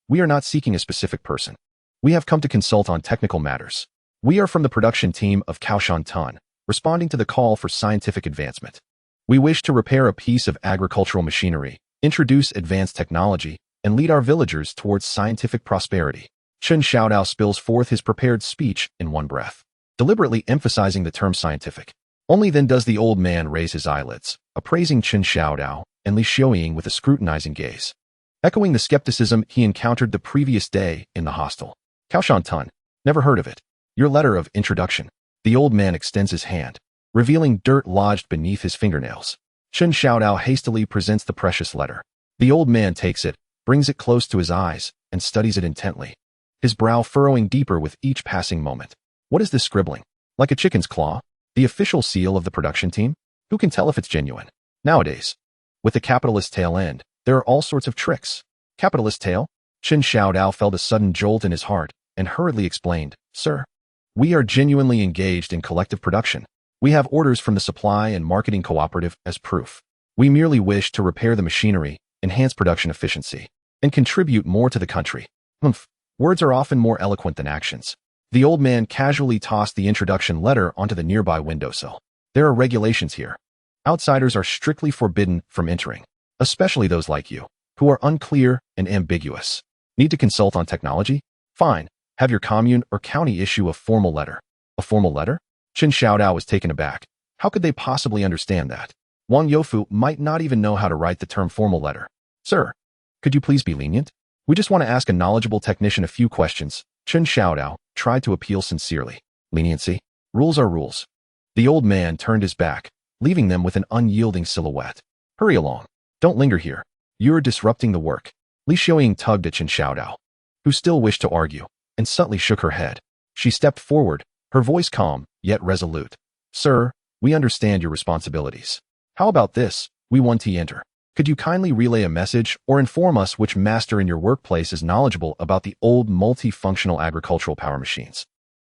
[SPEAKER 2] We are not seeking a specific person. We have come to consult on technical matters. We are from the production team of Kao Shan Tun, responding to the call for scientific advancement. We wish to repair a piece of agricultural machinery, introduce advanced technology, and lead our villagers towards scientific prosperity. Chen Xiao Dao spills forth his prepared speech in one breath, deliberately emphasizing the term scientific. Only then does the old man raise his eyelids, appraising Chen Xiao Dao and Li Xiaoying with a scrutinizing gaze. echoing the skepticism he encountered the previous day in the hostel. Kao Shan Tun. Never heard of it. Your letter of introduction. The old man extends his hand, revealing dirt lodged beneath his fingernails. Chen Xiao Dao hastily presents the precious letter. The old man takes it, brings it close to his eyes, and studies it intently, his brow furrowing deeper with each passing moment. What is this scribbling? Like a chicken's claw? The official seal of the production team? Who can tell if it's genuine? Nowadays, with the capitalist tail end, there are all sorts of tricks. Capitalist tail? Chen Xiao Dao felt a sudden jolt in his heart and hurriedly explained, Sir, we are genuinely engaged in collective production. We have orders from the supply and marketing cooperative as proof. We merely wish to repair the machinery, enhance production efficiency, and contribute more to the country. Words are often more eloquent than actions. The old man casually tossed the introduction letter onto the nearby windowsill. There are regulations here. Outsiders are strictly forbidden from entering, especially those like you, who are unclear and ambiguous. Need to consult on technology? Fine. Have your commune or county issue a formal letter. A formal letter? Chen Xiao Dao was taken aback. How could they possibly understand that? Wang Youfu might not even know how to write the term formal letter. Sir, could you please be lenient? We just want to ask a knowledgeable technician a few questions. Chen Xiao Dao tried to appeal sincerely. Leniency? Rules are rules. The old man turned his back, leaving them with an unyielding silhouette. Hurry along. Don't linger here. You're disrupting the work. Li Xiaoying tugged at Chen Xiao Dao, who still wished to argue, and subtly shook her head. She stepped forward, her voice calm, yet resolute. Sir, we understand your responsibilities. How about this? We want to enter. Could you kindly relay a message or inform us which master in your workplace is knowledgeable about the old multifunctional agricultural power machines?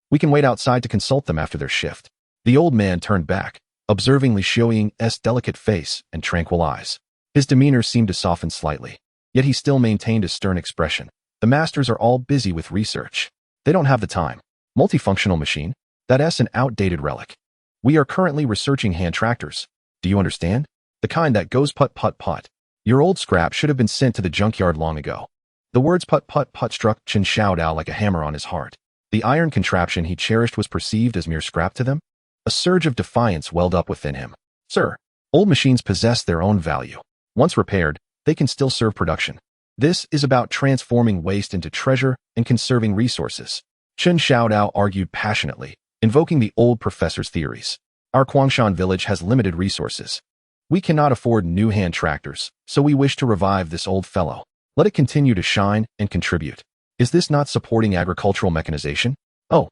[SPEAKER 2] We can wait outside to consult them after their shift. The old man turned back, observing Li Xiaoying's delicate face and tranquil eyes. His demeanor seemed to soften slightly, yet he still maintained a stern expression. The masters are all busy with research. They don't have the time. Multifunctional machine? That's an outdated relic. We are currently researching hand tractors. Do you understand? The kind that goes putt-putt-putt. Your old scrap should have been sent to the junkyard long ago. The words putt-putt-putt struck Chen Xiao Dao like a hammer on his heart. The iron contraption he cherished was perceived as mere scrap to them? A surge of defiance welled up within him. Sir, old machines possess their own value. Once repaired, they can still serve production. This is about transforming waste into treasure and conserving resources. Chen Xiao Dao argued passionately, invoking the old professor's theories. Our Guangshan village has limited resources. We cannot afford new hand tractors, so we wish to revive this old fellow. Let it continue to shine and contribute. Is this not supporting agricultural mechanization? Oh,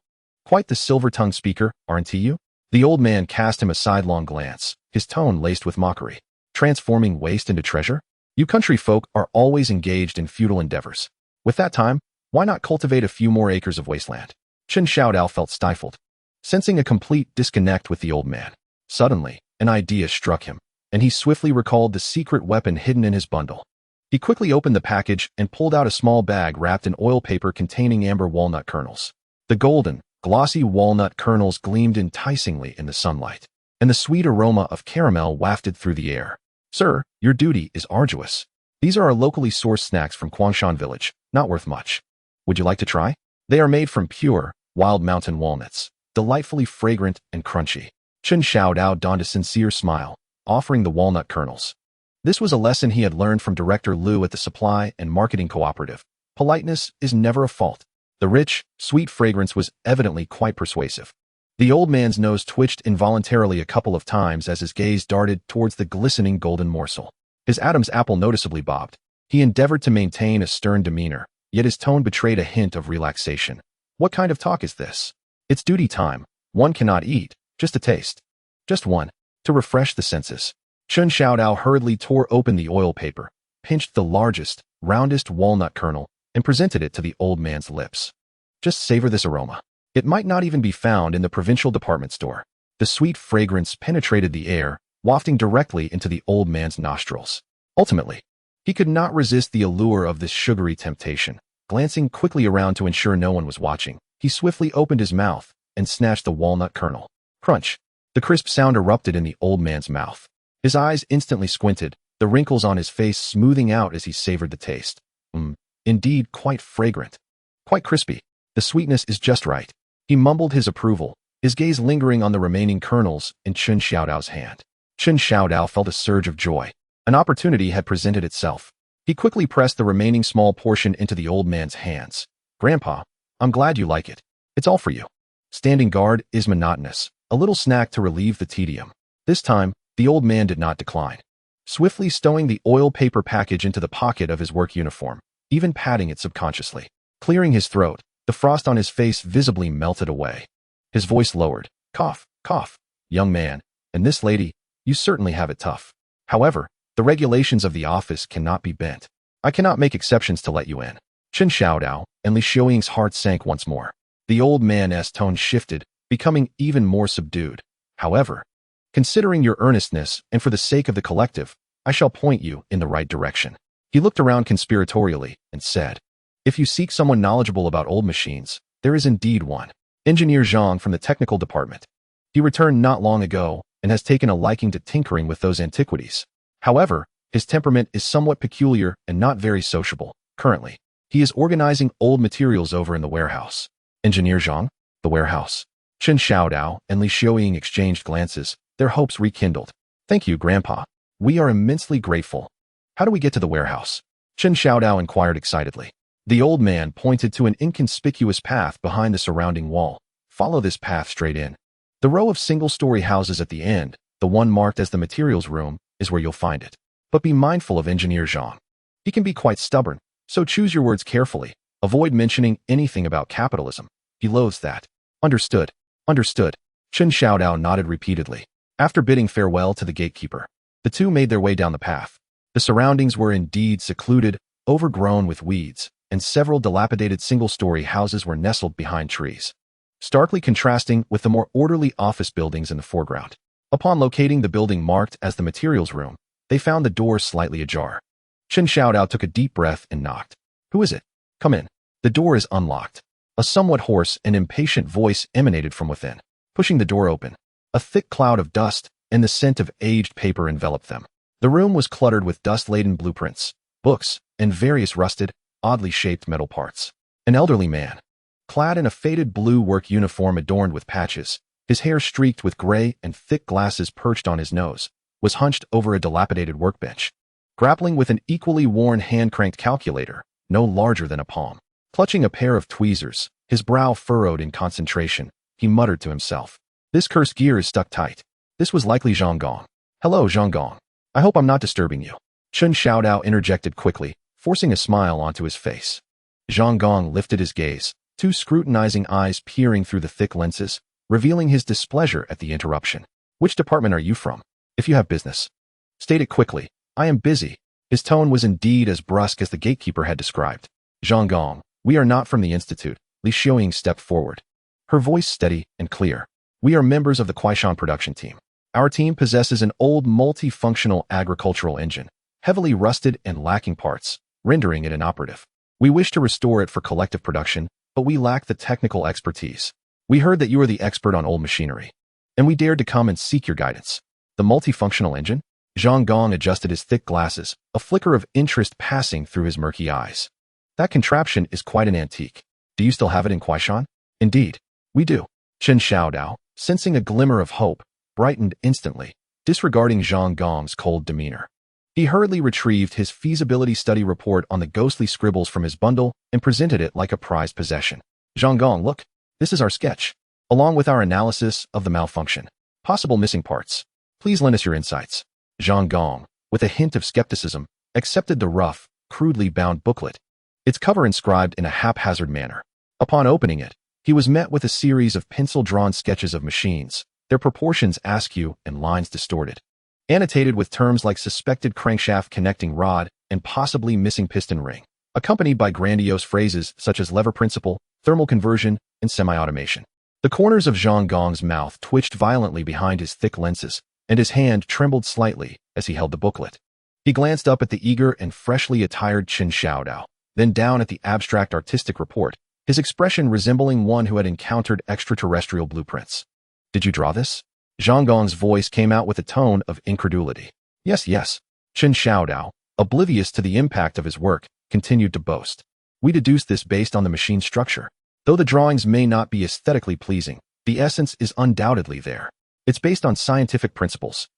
[SPEAKER 2] quite the silver-tongued speaker, aren't you? The old man cast him a sidelong glance, his tone laced with mockery. Transforming waste into treasure? You country folk are always engaged in futile endeavors. With that time, why not cultivate a few more acres of wasteland? Chen Xiao Dao felt stifled, sensing a complete disconnect with the old man. Suddenly, an idea struck him, and he swiftly recalled the secret weapon hidden in his bundle. He quickly opened the package and pulled out a small bag wrapped in oil paper containing amber walnut kernels. The golden, glossy walnut kernels gleamed enticingly in the sunlight, and the sweet aroma of caramel wafted through the air. Sir, your duty is arduous. These are our locally sourced snacks from Guangshan village, not worth much. Would you like to try? They are made from pure, wild mountain walnuts, delightfully fragrant and crunchy. Chen Xiao Dao donned a sincere smile, offering the walnut kernels. This was a lesson he had learned from Director Liu at the Supply and Marketing Cooperative. Politeness is never a fault. The rich, sweet fragrance was evidently quite persuasive. The old man's nose twitched involuntarily a couple of times as his gaze darted towards the glistening golden morsel. His Adam's apple noticeably bobbed. He endeavored to maintain a stern demeanor, yet his tone betrayed a hint of relaxation. What kind of talk is this? It's duty time. One cannot eat, just a taste. Just one, to refresh the senses. Chen Xiao Dao hurriedly tore open the oil paper, pinched the largest, roundest walnut kernel, and presented it to the old man's lips. Just savor this aroma. It might not even be found in the provincial department store. The sweet fragrance penetrated the air, wafting directly into the old man's nostrils. Ultimately, he could not resist the allure of this sugary temptation. Glancing quickly around to ensure no one was watching, he swiftly opened his mouth and snatched the walnut kernel. Crunch! The crisp sound erupted in the old man's mouth. His eyes instantly squinted, the wrinkles on his face smoothing out as he savored the taste. Indeed, quite fragrant. Quite crispy. The sweetness is just right. He mumbled his approval, his gaze lingering on the remaining kernels in Chen Xiao Dao's hand. Chen Xiao Dao felt a surge of joy. An opportunity had presented itself. He quickly pressed the remaining small portion into the old man's hands. Grandpa, I'm glad you like it. It's all for you. Standing guard is monotonous, a little snack to relieve the tedium. This time, the old man did not decline. Swiftly stowing the oil paper package into the pocket of his work uniform, even patting it subconsciously. Clearing his throat, the frost on his face visibly melted away. His voice lowered. Cough, cough, young man, and this lady, you certainly have it tough. However, the regulations of the office cannot be bent. I cannot make exceptions to let you in. Chen Xiao Dao, and Li Xiaoying's heart sank once more. The old man's tone shifted, becoming even more subdued. However, considering your earnestness and for the sake of the collective, I shall point you in the right direction. He looked around conspiratorially and said, if you seek someone knowledgeable about old machines, there is indeed one. Engineer Zhang from the technical department. He returned not long ago and has taken a liking to tinkering with those antiquities. However, his temperament is somewhat peculiar and not very sociable. Currently, he is organizing old materials over in the warehouse. Engineer Zhang? The warehouse. Chen Xiao Dao and Li Xiaoying exchanged glances, their hopes rekindled. Thank you, Grandpa. We are immensely grateful. How do we get to the warehouse? Chen Xiao Dao inquired excitedly. The old man pointed to an inconspicuous path behind the surrounding wall. Follow this path straight in. The row of single-story houses at the end, the one marked as the materials room, is where you'll find it. But be mindful of Engineer Zhang. He can be quite stubborn, so choose your words carefully. Avoid mentioning anything about capitalism. He loathes that. Understood. Understood. Chen Xiao Dao nodded repeatedly. After bidding farewell to the gatekeeper, the two made their way down the path. The surroundings were indeed secluded, overgrown with weeds, and several dilapidated single-story houses were nestled behind trees, starkly contrasting with the more orderly office buildings in the foreground. Upon locating the building marked as the materials room, they found the door slightly ajar. Chen Xiao Dao took a deep breath and knocked. Who is it? Come in. The door is unlocked. A somewhat hoarse and impatient voice emanated from within. Pushing the door open, a thick cloud of dust and the scent of aged paper enveloped them. The room was cluttered with dust-laden blueprints, books, and various rusted, oddly shaped metal parts. An elderly man, clad in a faded blue work uniform adorned with patches, his hair streaked with gray and thick glasses perched on his nose, was hunched over a dilapidated workbench, grappling with an equally worn hand-cranked calculator, no larger than a palm. Clutching a pair of tweezers, his brow furrowed in concentration, he muttered to himself. This cursed gear is stuck tight. This was likely Zhang Gong. Hello, Zhang Gong. I hope I'm not disturbing you. Chen Xiao Dao interjected quickly, forcing a smile onto his face. Zhang Gong lifted his gaze, two scrutinizing eyes peering through the thick lenses, revealing his displeasure at the interruption. Which department are you from? If you have business, state it quickly. I am busy. His tone was indeed as brusque as the gatekeeper had described. Zhang Gong, we are not from the Institute. Li Xiaoying stepped forward, her voice steady and clear. We are members of the Kuaishan production team. Our team possesses an old multifunctional agricultural engine, heavily rusted and lacking parts, rendering it inoperative. We wish to restore it for collective production, but we lack the technical expertise. We heard that you are the expert on old machinery, and we dared to come and seek your guidance. The multifunctional engine? Zhang Gong adjusted his thick glasses, a flicker of interest passing through his murky eyes. That contraption is quite an antique. Do you still have it in Kuaishan? Indeed, we do. Chen Xiao Dao, sensing a glimmer of hope, brightened instantly, disregarding Zhang Gong's cold demeanor. He hurriedly retrieved his feasibility study report on the ghostly scribbles from his bundle and presented it like a prized possession. Zhang Gong, look, this is our sketch, along with our analysis of the malfunction. Possible missing parts. Please lend us your insights. Zhang Gong, with a hint of skepticism, accepted the rough, crudely bound booklet, its cover inscribed in a haphazard manner. Upon opening it, he was met with a series of pencil-drawn sketches of machines, their proportions askew and lines distorted, annotated with terms like suspected crankshaft connecting rod and possibly missing piston ring, accompanied by grandiose phrases such as lever principle, thermal conversion, and semi-automation. The corners of Zhang Gong's mouth twitched violently behind his thick lenses, and his hand trembled slightly as he held the booklet. He glanced up at the eager and freshly attired Chen Xiao Dao, then down at the abstract artistic report, his expression resembling one who had encountered extraterrestrial blueprints. Did you draw this? Zhang Gong's voice came out with a tone of incredulity. Yes, yes. Chen Xiao Dao, oblivious to the impact of his work, continued to boast. We deduced this based on the machine structure. Though the drawings may not be aesthetically pleasing, the essence is undoubtedly there. It's based on scientific principles.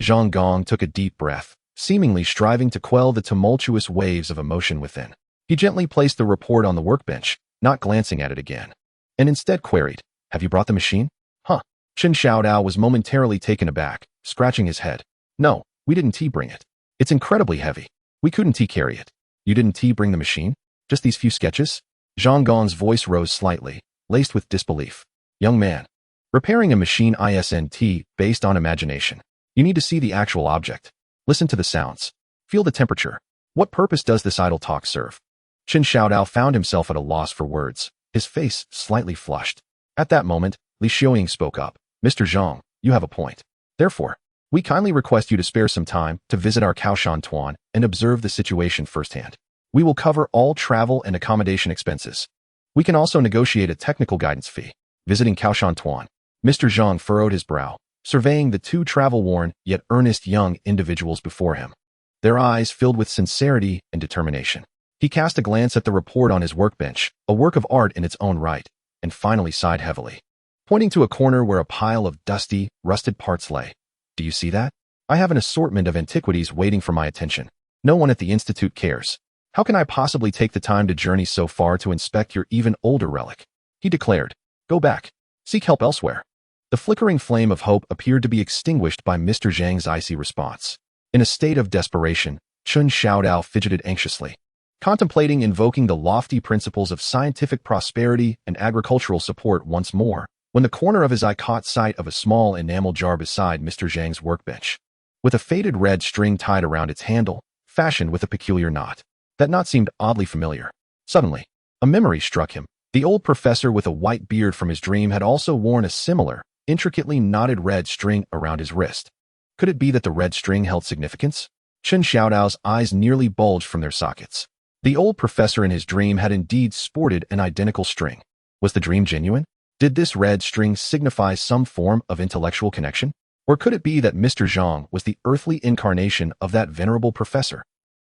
[SPEAKER 2] Zhang Gong took a deep breath, seemingly striving to quell the tumultuous waves of emotion within. He gently placed the report on the workbench, not glancing at it again, and instead queried, "Have you brought the machine?" "Huh." Chen Xiao Dao was momentarily taken aback, scratching his head. "No, we didn't bring it. It's incredibly heavy. We couldn't carry it." "You didn't bring the machine? Just these few sketches?" Zhang Gong's voice rose slightly, laced with disbelief. "Young man, repairing a machine isn't based on imagination. You need to see the actual object. Listen to the sounds. Feel the temperature. What purpose does this idle talk serve?" Chen Xiaodao found himself at a loss for words, his face slightly flushed. At that moment, Li Xiaoying spoke up. "Mr. Zhang, you have a point. Therefore, we kindly request you to spare some time to visit our Kao Shan Tun and observe the situation firsthand. We will cover all travel and accommodation expenses. We can also negotiate a technical guidance fee." Visiting Kao Shan Tun, Mr. Zhang furrowed his brow, surveying the two travel-worn yet earnest young individuals before him. Their eyes filled with sincerity and determination. He cast a glance at the report on his workbench, a work of art in its own right, and finally sighed heavily, pointing to a corner where a pile of dusty, rusted parts lay. "Do you see that? I have an assortment of antiquities waiting for my attention. No one at the Institute cares. How can I possibly take the time to journey so far to inspect your even older relic?" He declared. "Go back. Seek help elsewhere." The flickering flame of hope appeared to be extinguished by Mr. Zhang's icy response. In a state of desperation, Chen Xiaodao fidgeted anxiously, contemplating invoking the lofty principles of scientific prosperity and agricultural support once more, when the corner of his eye caught sight of a small enamel jar beside Mr. Zhang's workbench, with a faded red string tied around its handle, fashioned with a peculiar knot. That knot seemed oddly familiar. Suddenly, a memory struck him. The old professor with a white beard from his dream had also worn a similar, intricately knotted red string around his wrist. Could it be that the red string held significance? Chen Xiaodao's eyes nearly bulged from their sockets. The old professor in his dream had indeed sported an identical string. Was the dream genuine? Did this red string signify some form of intellectual connection? Or could it be that Mr. Zhang was the earthly incarnation of that venerable professor?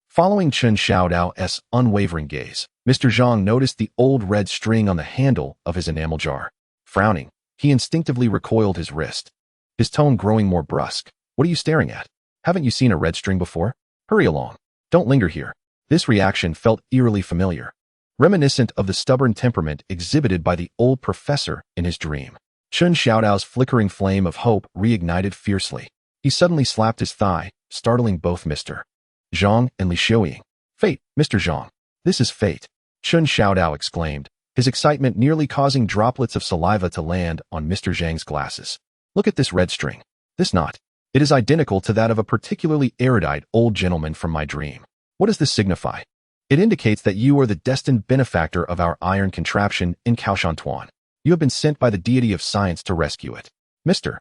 [SPEAKER 2] Following Chen Xiaodao's unwavering gaze, Mr. Zhang noticed the old red string on the handle of his enamel jar. Frowning, he instinctively recoiled his wrist, his tone growing more brusque. "What are you staring at? Haven't you seen a red string before? Hurry along. Don't linger here." This reaction felt eerily familiar, reminiscent of the stubborn temperament exhibited by the old professor in his dream. Chen Xiaodao's flickering flame of hope reignited fiercely. He suddenly slapped his thigh, startling both Mr. Zhang and Li Xiaoying. "Fate, Mr. Zhang. This is fate," Chen Xiaodao exclaimed, his excitement nearly causing droplets of saliva to land on Mr. Zhang's glasses. "Look at this red string. This knot. It is identical to that of a particularly erudite old gentleman from my dream. What does this signify? It indicates that you are the destined benefactor of our iron contraption in Kao Shan Tun. You have been sent by the deity of science to rescue it." Mr.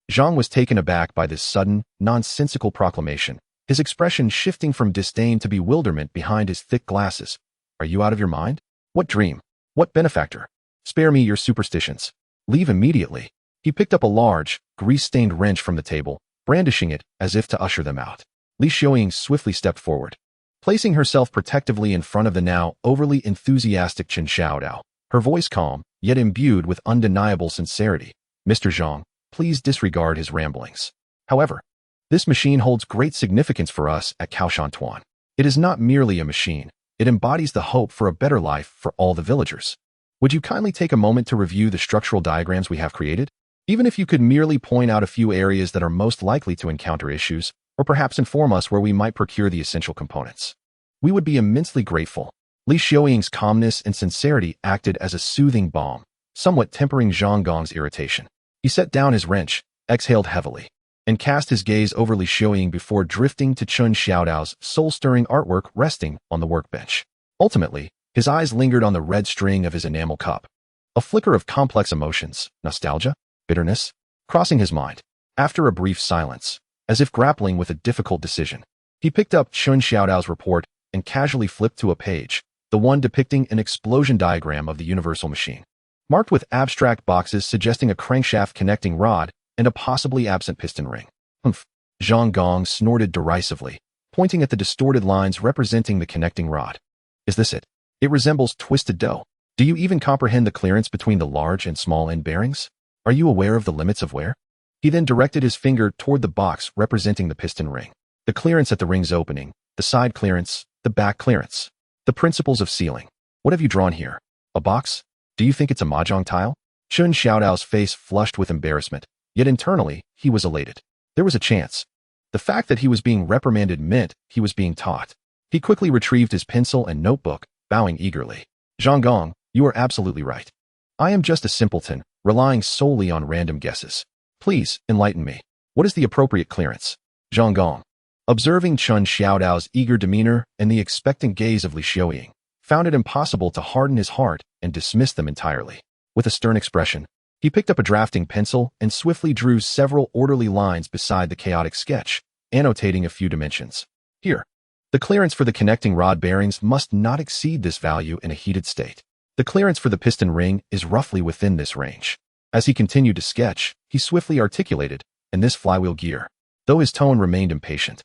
[SPEAKER 2] Zhang was taken aback by this sudden, nonsensical proclamation, his expression shifting from disdain to bewilderment behind his thick glasses. "Are you out of your mind? What dream? What benefactor? Spare me your superstitions. Leave immediately." He picked up a large, grease-stained wrench from the table, brandishing it as if to usher them out. Li Xiaoying swiftly stepped forward, placing herself protectively in front of the now overly enthusiastic Chen Xiaodao, her voice calm, yet imbued with undeniable sincerity. "Mr. Zhang, please disregard his ramblings. However, this machine holds great significance for us at Kao Shan Tun. It is not merely a machine, it embodies the hope for a better life for all the villagers. Would you kindly take a moment to review the structural diagrams we have created? Even if you could merely point out a few areas that are most likely to encounter issues, or perhaps inform us where we might procure the essential components. We would be immensely grateful." Li Xiaoying's calmness and sincerity acted as a soothing balm, somewhat tempering Zhang Gong's irritation. He set down his wrench, exhaled heavily, and cast his gaze over Li Xiaoying before drifting to Chen Xiaodao's soul-stirring artwork resting on the workbench. Ultimately, his eyes lingered on the red string of his enamel cup. A flicker of complex emotions, nostalgia, bitterness, crossing his mind. After a brief silence, as if grappling with a difficult decision, he picked up Chen Xiaodao's report and casually flipped to a page, the one depicting an explosion diagram of the universal machine, marked with abstract boxes suggesting a crankshaft connecting rod and a possibly absent piston ring. "Humph," Zhang Gong snorted derisively, pointing at the distorted lines representing the connecting rod. "Is this it? It resembles twisted dough. Do you even comprehend the clearance between the large and small end bearings? Are you aware of the limits of wear?" He then directed his finger toward the box representing the piston ring. The clearance at the ring's opening, the side clearance, the back clearance. The principles of sealing. What have you drawn here? A box? Do you think it's a mahjong tile? Chen Xiao Dao's face flushed with embarrassment, yet internally, he was elated. There was a chance. The fact that he was being reprimanded meant he was being taught. He quickly retrieved his pencil and notebook, bowing eagerly. Zhang Gong, you are absolutely right. I am just a simpleton, relying solely on random guesses. Please, enlighten me. What is the appropriate clearance? Zhang Gong, observing Chen Xiao Dao's eager demeanor and the expectant gaze of Li Xiaoying, found it impossible to harden his heart and dismiss them entirely. With a stern expression, he picked up a drafting pencil and swiftly drew several orderly lines beside the chaotic sketch, annotating a few dimensions. Here, the clearance for the connecting rod bearings must not exceed this value in a heated state. The clearance for the piston ring is roughly within this range. As he continued to sketch, he swiftly articulated, and this flywheel gear, though his tone remained impatient.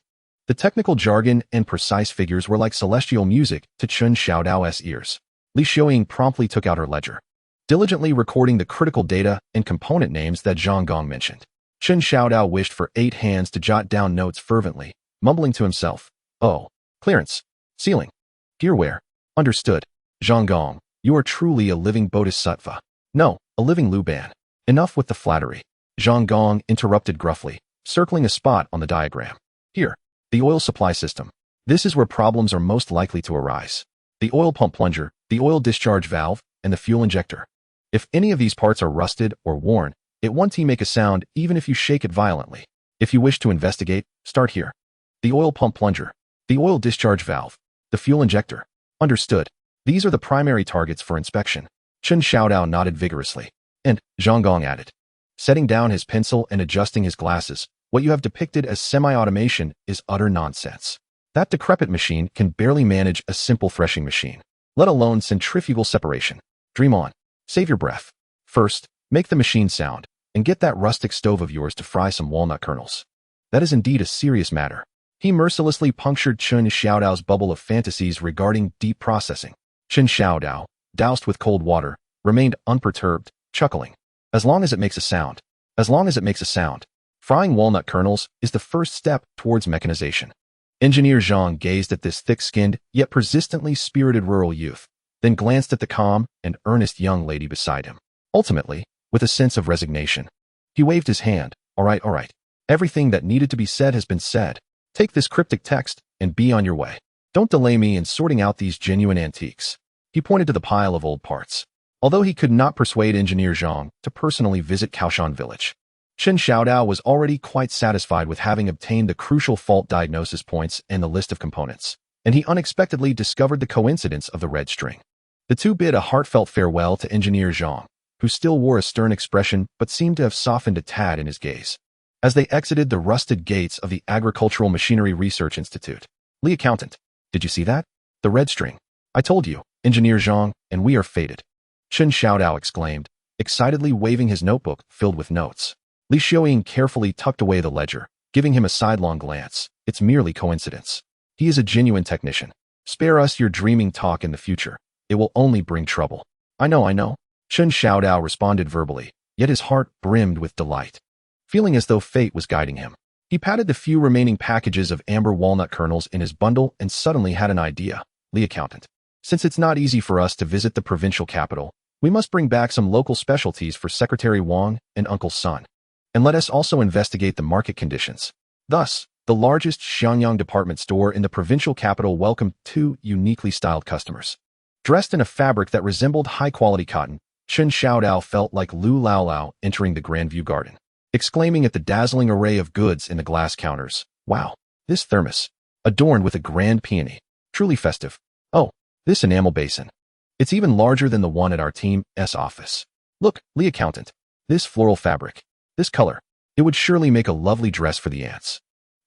[SPEAKER 2] The technical jargon and precise figures were like celestial music to Chen Xiao Dao's ears. Li Xiaoying promptly took out her ledger, diligently recording the critical data and component names that Zhang Gong mentioned. Chen Xiao Dao wished for 8 hands to jot down notes fervently, mumbling to himself, "Oh, clearance, sealing, gearwear, understood. Zhang Gong, you are truly a living bodhisattva. No, a living Luban. Enough with the flattery." Zhang Gong interrupted gruffly, circling a spot on the diagram. Here, the oil supply system. This is where problems are most likely to arise. The oil pump plunger, the oil discharge valve, and the fuel injector. If any of these parts are rusted or worn, it won't make a sound even if you shake it violently. If you wish to investigate, start here. The oil pump plunger, the oil discharge valve, the fuel injector. Understood. These are the primary targets for inspection. Chen Xiao Dao nodded vigorously. And, Zhang Gong added, setting down his pencil and adjusting his glasses, what you have depicted as semi-automation is utter nonsense. That decrepit machine can barely manage a simple threshing machine, let alone centrifugal separation. Dream on. Save your breath. First, make the machine sound, and get that rustic stove of yours to fry some walnut kernels. That is indeed a serious matter. He mercilessly punctured Chen Xiao Dao's bubble of fantasies regarding deep processing. Chen Xiao Dao, doused with cold water, remained unperturbed, chuckling. As long as it makes a sound. As long as it makes a sound. Frying walnut kernels is the first step towards mechanization. Engineer Zhang gazed at this thick-skinned, yet persistently spirited rural youth, then glanced at the calm and earnest young lady beside him. Ultimately, with a sense of resignation, he waved his hand. All right. Everything that needed to be said has been said. Take this cryptic text and be on your way. Don't delay me in sorting out these genuine antiques. He pointed to the pile of old parts. Although he could not persuade Engineer Zhang to personally visit Kaoshan village, Chen Xiao Dao was already quite satisfied with having obtained the crucial fault diagnosis points and the list of components, and he unexpectedly discovered the coincidence of the red string. The two bid a heartfelt farewell to Engineer Zhang, who still wore a stern expression but seemed to have softened a tad in his gaze. As they exited the rusted gates of the Agricultural Machinery Research Institute, Li Accountant, did you see that? The red string. I told you, Engineer Zhang, and we are fated. Chen Xiao Dao exclaimed, excitedly waving his notebook filled with notes. Li Xiaoying carefully tucked away the ledger, giving him a sidelong glance. It's merely coincidence. He is a genuine technician. Spare us your dreaming talk in the future. It will only bring trouble. I know. Chen Xiao Dao responded verbally, yet his heart brimmed with delight. Feeling as though fate was guiding him, he patted the few remaining packages of amber walnut kernels in his bundle and suddenly had an idea. Li Accountant, since it's not easy for us to visit the provincial capital, we must bring back some local specialties for Secretary Wang and Uncle Sun. And let us also investigate the market conditions. Thus, the largest Xiangyang department store in the provincial capital welcomed 2 uniquely styled customers. Dressed in a fabric that resembled high-quality cotton, Chen Xiao Dao felt like Lu Lao Lao entering the Grandview Garden, exclaiming at the dazzling array of goods in the glass counters. Wow, this thermos, adorned with a grand peony, truly festive. Oh, this enamel basin. It's even larger than the one at our team's office. Look, Li Accountant, this floral fabric. This color, it would surely make a lovely dress for the ants.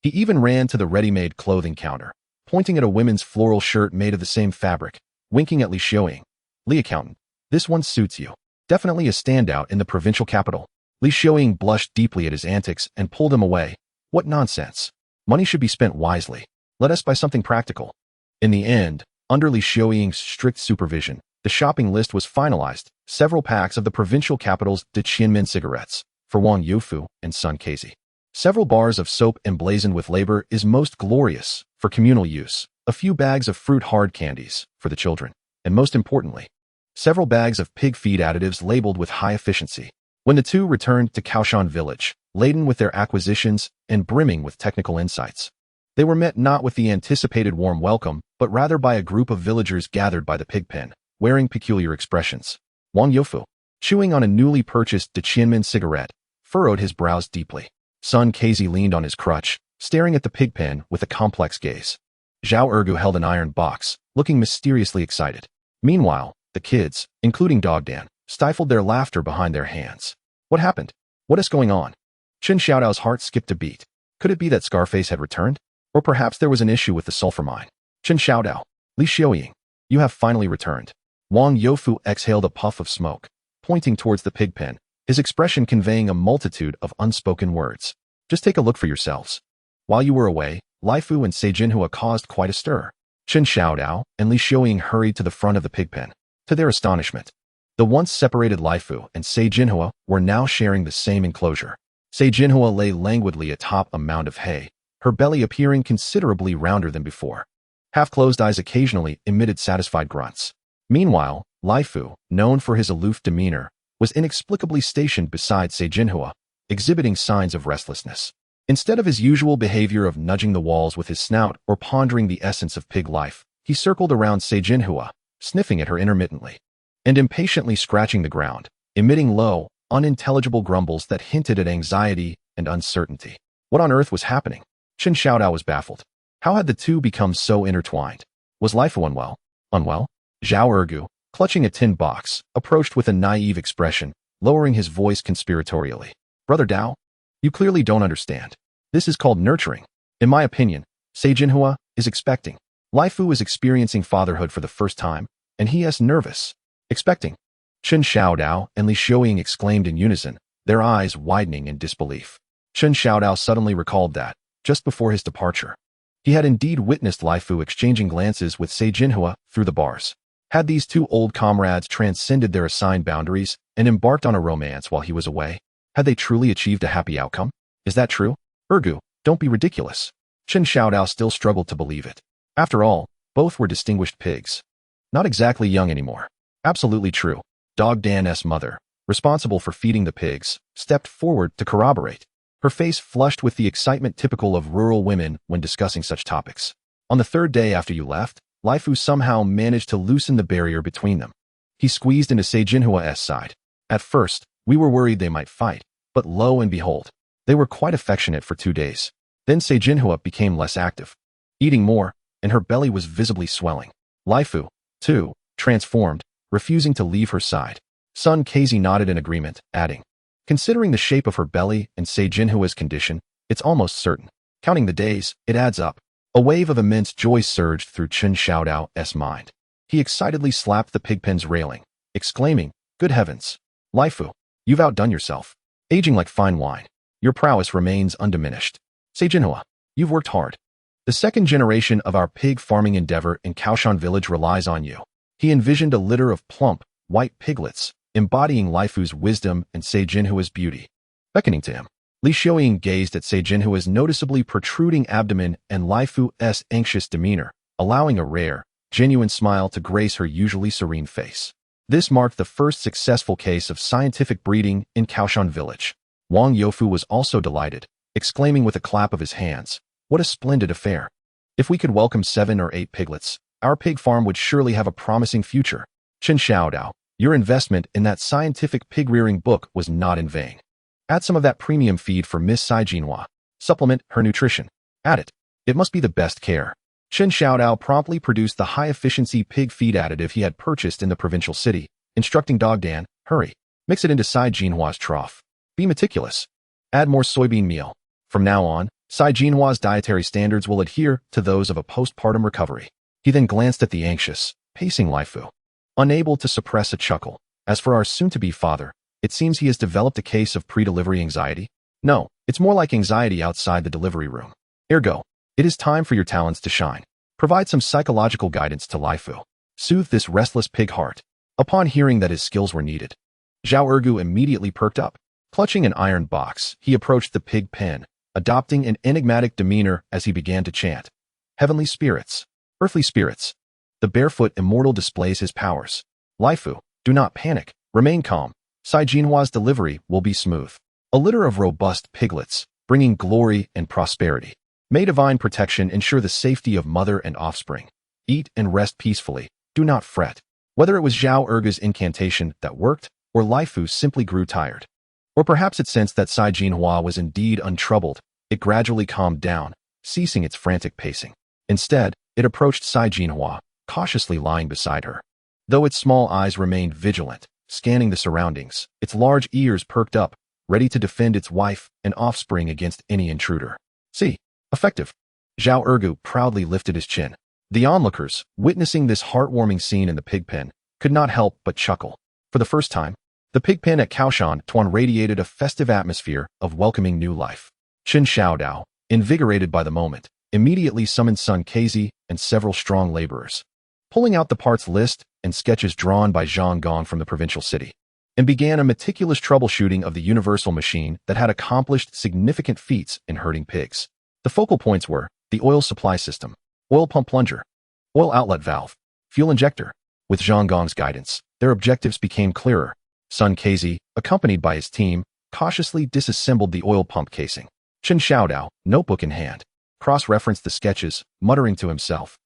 [SPEAKER 2] He even ran to the ready-made clothing counter, pointing at a women's floral shirt made of the same fabric, winking at Li Xiaoying. Li Accountant, this one suits you. Definitely a standout in the provincial capital. Li Xiaoying blushed deeply at his antics and pulled him away. What nonsense. Money should be spent wisely. Let us buy something practical. In the end, under Li Xiaoying's strict supervision, the shopping list was finalized. Several packs of the provincial capital's de Qianmen cigarettes, for Wang Yufu and Sun Casey. Several bars of soap emblazoned with labor is most glorious for communal use, a few bags of fruit hard candies for the children, and most importantly, several bags of pig feed additives labeled with high efficiency. When the two returned to Kao Shan village, laden with their acquisitions and brimming with technical insights, they were met not with the anticipated warm welcome, but rather by a group of villagers gathered by the pig pen, wearing peculiar expressions. Wang Youfu, chewing on a newly purchased Deqianmen cigarette, furrowed his brows deeply. Sun Kazi leaned on his crutch, staring at the pig pen with a complex gaze. Zhao Ergu held an iron box, looking mysteriously excited. Meanwhile, the kids, including Dog Dan, stifled their laughter behind their hands. What happened? What is going on? Chen Xiao Dao's heart skipped a beat. Could it be that Scarface had returned? Or perhaps there was an issue with the sulfur mine. Chen Xiao Dao, Li Xiaoying, you have finally returned. Wang Youfu exhaled a puff of smoke, pointing towards the pig pen, his expression conveying a multitude of unspoken words. Just take a look for yourselves. While you were away, Lifu and Seijinhua caused quite a stir. Chen Xiao Dao and Li Xiaoying hurried to the front of the pig pen. To their astonishment, the once separated Lifu and Seijinhua were now sharing the same enclosure. Seijinhua lay languidly atop a mound of hay, her belly appearing considerably rounder than before. Half-closed eyes occasionally emitted satisfied grunts. Meanwhile, Lifu, known for his aloof demeanor, was inexplicably stationed beside Seijinhua, exhibiting signs of restlessness. Instead of his usual behavior of nudging the walls with his snout or pondering the essence of pig life, he circled around Seijinhua, sniffing at her intermittently, and impatiently scratching the ground, emitting low, unintelligible grumbles that hinted at anxiety and uncertainty. What on earth was happening? Chen Xiao Dao was baffled. How had the two become so intertwined? Was Lifu unwell? Unwell? Zhao Ergu, clutching a tin box, approached with a naive expression, lowering his voice conspiratorially. Brother Dao, you clearly don't understand. This is called nurturing. In my opinion, Seijinhua is expecting. Lifu is experiencing fatherhood for the first time, and he is nervous. Expecting. Chen Xiao Dao and Li Xiaoying exclaimed in unison, their eyes widening in disbelief. Chen Xiao Dao suddenly recalled that, just before his departure, he had indeed witnessed Lifu exchanging glances with Seijinhua through the bars. Had these two old comrades transcended their assigned boundaries and embarked on a romance while he was away? Had they truly achieved a happy outcome? Is that true? Ergu, don't be ridiculous. Chen Xiao Dao still struggled to believe it. After all, both were distinguished pigs. Not exactly young anymore. Absolutely true. Dog Dan's mother, responsible for feeding the pigs, stepped forward to corroborate, her face flushed with the excitement typical of rural women when discussing such topics. On the third day after you left, Lifu somehow managed to loosen the barrier between them. He squeezed into Seijinhua's side. At first, we were worried they might fight, but lo and behold, they were quite affectionate for 2 days. Then Seijinhua became less active, eating more, and her belly was visibly swelling. Lifu, too, transformed, refusing to leave her side. Sun Kazi nodded in agreement, adding, considering the shape of her belly and Seijinhua's condition, it's almost certain. Counting the days, it adds up. A wave of immense joy surged through Chen Xiao Dao's mind. He excitedly slapped the pigpen's railing, exclaiming, good heavens! Lifu, you've outdone yourself. Aging like fine wine. Your prowess remains undiminished. Seijinhua, you've worked hard. The second generation of our pig farming endeavor in Kao Shan village relies on you. He envisioned a litter of plump, white piglets, embodying Lifu's wisdom and Seijinhua's beauty. Beckoning to him, Li Xiaoying gazed at Seijinhua's noticeably protruding abdomen and Lifu's anxious demeanor, allowing a rare, genuine smile to grace her usually serene face. This marked the first successful case of scientific breeding in Kao Shan village. Wang Youfu was also delighted, exclaiming with a clap of his hands, what a splendid affair. If we could welcome 7 or 8 piglets, our pig farm would surely have a promising future. Chen Xiao Dao, your investment in that scientific pig-rearing book was not in vain. Add some of that premium feed for Miss Seijinhua. Supplement her nutrition. Add it. It must be the best care. Chen Xiao Dao promptly produced the high-efficiency pig feed additive he had purchased in the provincial city, instructing Dog Dan, hurry, mix it into Seijinhua's trough. Be meticulous. Add more soybean meal. From now on, Seijinhua's dietary standards will adhere to those of a postpartum recovery. He then glanced at the anxious, pacing Lifu, unable to suppress a chuckle. As for our soon-to-be father, it seems he has developed a case of pre-delivery anxiety. No, it's more like anxiety outside the delivery room. Ergo, it is time for your talents to shine. Provide some psychological guidance to Lifu. Soothe this restless pig heart. Upon hearing that his skills were needed, Zhao Ergu immediately perked up. Clutching an iron box, he approached the pig pen, adopting an enigmatic demeanor as he began to chant. Heavenly spirits, earthly spirits. The barefoot immortal displays his powers. Laifu, do not panic, remain calm. Sai Jinhua's delivery will be smooth. A litter of robust piglets, bringing glory and prosperity. May divine protection ensure the safety of mother and offspring. Eat and rest peacefully, do not fret. Whether it was Zhao Erge's incantation that worked, or Laifu simply grew tired. Or perhaps it sensed that Sai Jinhua was indeed untroubled, it gradually calmed down, ceasing its frantic pacing. Instead, it approached Sai Jinhua, cautiously lying beside her. Though its small eyes remained vigilant, scanning the surroundings, its large ears perked up, ready to defend its wife and offspring against any intruder. See, effective. Zhao Ergu proudly lifted his chin. The onlookers, witnessing this heartwarming scene in the pig pen, could not help but chuckle. For the first time, the pig pen at Kao Shan Tun radiated a festive atmosphere of welcoming new life. Chen Xiao Dao, invigorated by the moment, immediately summoned Sun Kezi and several strong laborers, pulling out the parts list and sketches drawn by Zhang Gong from the provincial city, and began a meticulous troubleshooting of the universal machine that had accomplished significant feats in herding pigs. The focal points were the oil supply system, oil pump plunger, oil outlet valve, fuel injector. With Zhang Gong's guidance, their objectives became clearer. Sun Kezi, accompanied by his team, cautiously disassembled the oil pump casing. Chen Xiao Dao, notebook in hand, cross-referenced the sketches, muttering to himself,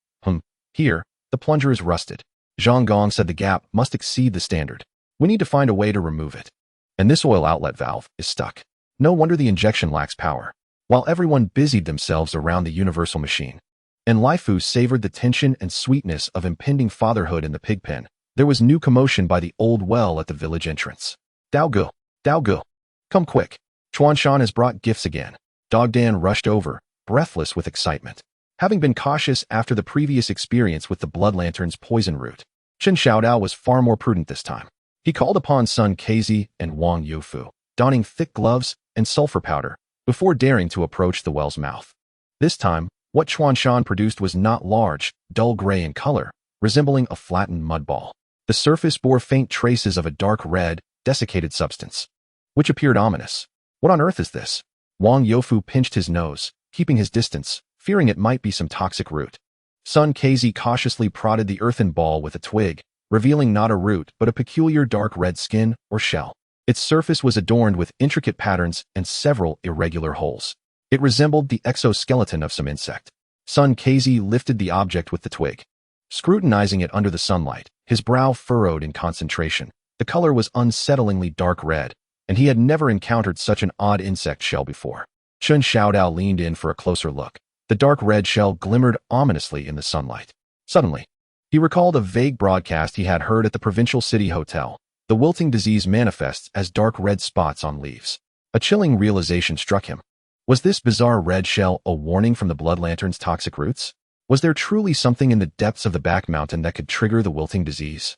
[SPEAKER 2] here, the plunger is rusted. Zhang Gong said the gap must exceed the standard. We need to find a way to remove it. And this oil outlet valve is stuck. No wonder the injection lacks power. While everyone busied themselves around the universal machine, and Laifu savored the tension and sweetness of impending fatherhood in the pig pen, there was new commotion by the old well at the village entrance. Dao Gu, come quick. Chuan Shan has brought gifts again. Dog Dan rushed over, breathless with excitement. Having been cautious after the previous experience with the Blood Lantern's poison root, Chen Xiao Dao was far more prudent this time. He called upon Sun Kezi and Wang Youfu, donning thick gloves and sulfur powder, before daring to approach the well's mouth. This time, what Chuan Shan produced was not large, dull gray in color, resembling a flattened mud ball. The surface bore faint traces of a dark red, desiccated substance, which appeared ominous. What on earth is this? Wang Youfu pinched his nose, keeping his distance, fearing it might be some toxic root. Sun Kezi cautiously prodded the earthen ball with a twig, revealing not a root but a peculiar dark red skin or shell. Its surface was adorned with intricate patterns and several irregular holes. It resembled the exoskeleton of some insect. Sun Kezi lifted the object with the twig, scrutinizing it under the sunlight, his brow furrowed in concentration. The color was unsettlingly dark red, and he had never encountered such an odd insect shell before. Chen Xiao Dao leaned in for a closer look. The dark red shell glimmered ominously in the sunlight. Suddenly, he recalled a vague broadcast he had heard at the provincial city hotel. The wilting disease manifests as dark red spots on leaves. A chilling realization struck him. Was this bizarre red shell a warning from the Blood Lantern's toxic roots? Was there truly something in the depths of the back mountain that could trigger the wilting disease?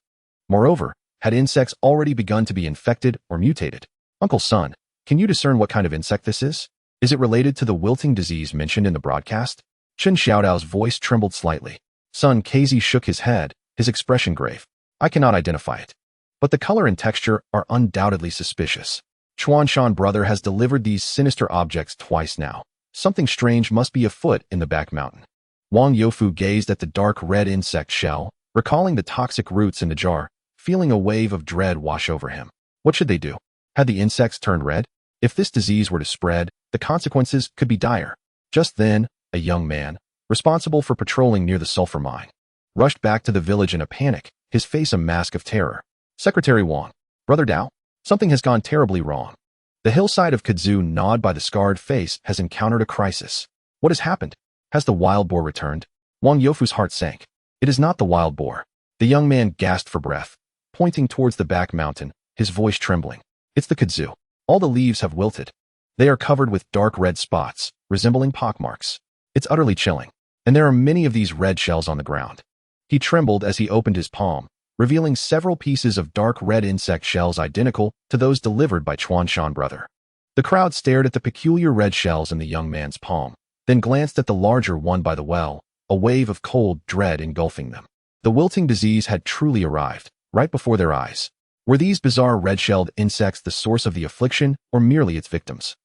[SPEAKER 2] Moreover, had insects already begun to be infected or mutated? Uncle Sun, can you discern what kind of insect this is? Is it related to the wilting disease mentioned in the broadcast? Chen Xiaodao's voice trembled slightly. Sun Kezi shook his head, his expression grave. I cannot identify it. But the color and texture are undoubtedly suspicious. Chuan Shan brother has delivered these sinister objects twice now. Something strange must be afoot in the back mountain. Wang Youfu gazed at the dark red insect shell, recalling the toxic roots in the jar, feeling a wave of dread wash over him. What should they do? Had the insects turned red? If this disease were to spread, the consequences could be dire. Just then, a young man, responsible for patrolling near the sulfur mine, rushed back to the village in a panic, his face a mask of terror. Secretary Wang, Brother Dao, something has gone terribly wrong. The hillside of Kudzu, gnawed by the scarred face, has encountered a crisis. What has happened? Has the wild boar returned? Wang Youfu's heart sank. It is not the wild boar. The young man gasped for breath, pointing towards the back mountain, his voice trembling. It's the kudzu. All the leaves have wilted. They are covered with dark red spots, resembling pockmarks. It's utterly chilling, and there are many of these red shells on the ground. He trembled as he opened his palm, revealing several pieces of dark red insect shells identical to those delivered by Chuan Shan brother. The crowd stared at the peculiar red shells in the young man's palm, then glanced at the larger one by the well, a wave of cold dread engulfing them. The wilting disease had truly arrived, right before their eyes. Were these bizarre red-shelled insects the source of the affliction or merely its victims?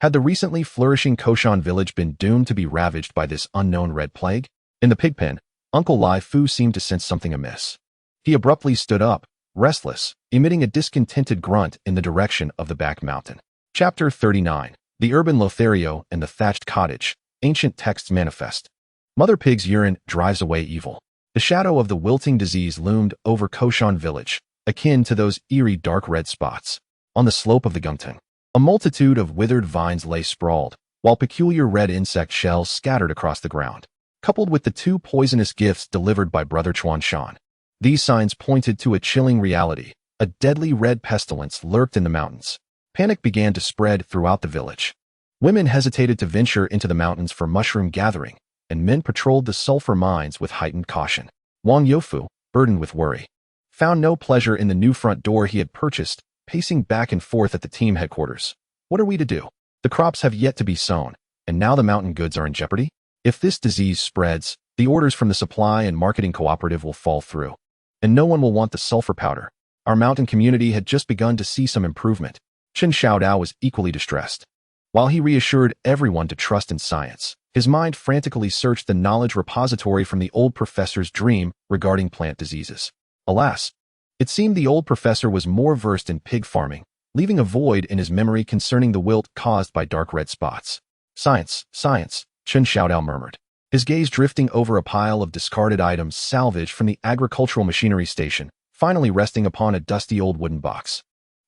[SPEAKER 2] Had the recently flourishing Koshan village been doomed to be ravaged by this unknown red plague? In the pig pen, Uncle Lai Fu seemed to sense something amiss. He abruptly stood up, restless, emitting a discontented grunt in the direction of the back mountain. Chapter 39. The Urban Lothario and the Thatched Cottage. Ancient Texts Manifest. Mother Pig's urine drives away evil. The shadow of the wilting disease loomed over Koshan village, akin to those eerie dark red spots. On the slope of the Gungtung, a multitude of withered vines lay sprawled, while peculiar red insect shells scattered across the ground, coupled with the 2 poisonous gifts delivered by Brother Chuan Shan. These signs pointed to a chilling reality. A deadly red pestilence lurked in the mountains. Panic began to spread throughout the village. Women hesitated to venture into the mountains for mushroom gathering, and men patrolled the sulfur mines with heightened caution. Wang Youfu, burdened with worry, found no pleasure in the new front door he had purchased, pacing back and forth at the team headquarters. What are we to do? The crops have yet to be sown, and now the mountain goods are in jeopardy? If this disease spreads, the orders from the supply and marketing cooperative will fall through, and no one will want the sulfur powder. Our mountain community had just begun to see some improvement. Chen Xiao Dao was equally distressed. While he reassured everyone to trust in science, his mind frantically searched the knowledge repository from the old professor's dream regarding plant diseases. Alas, it seemed the old professor was more versed in pig farming, leaving a void in his memory concerning the wilt caused by dark red spots. Science, science, Chen Xiao Dao murmured, his gaze drifting over a pile of discarded items salvaged from the agricultural machinery station, finally resting upon a dusty old wooden box.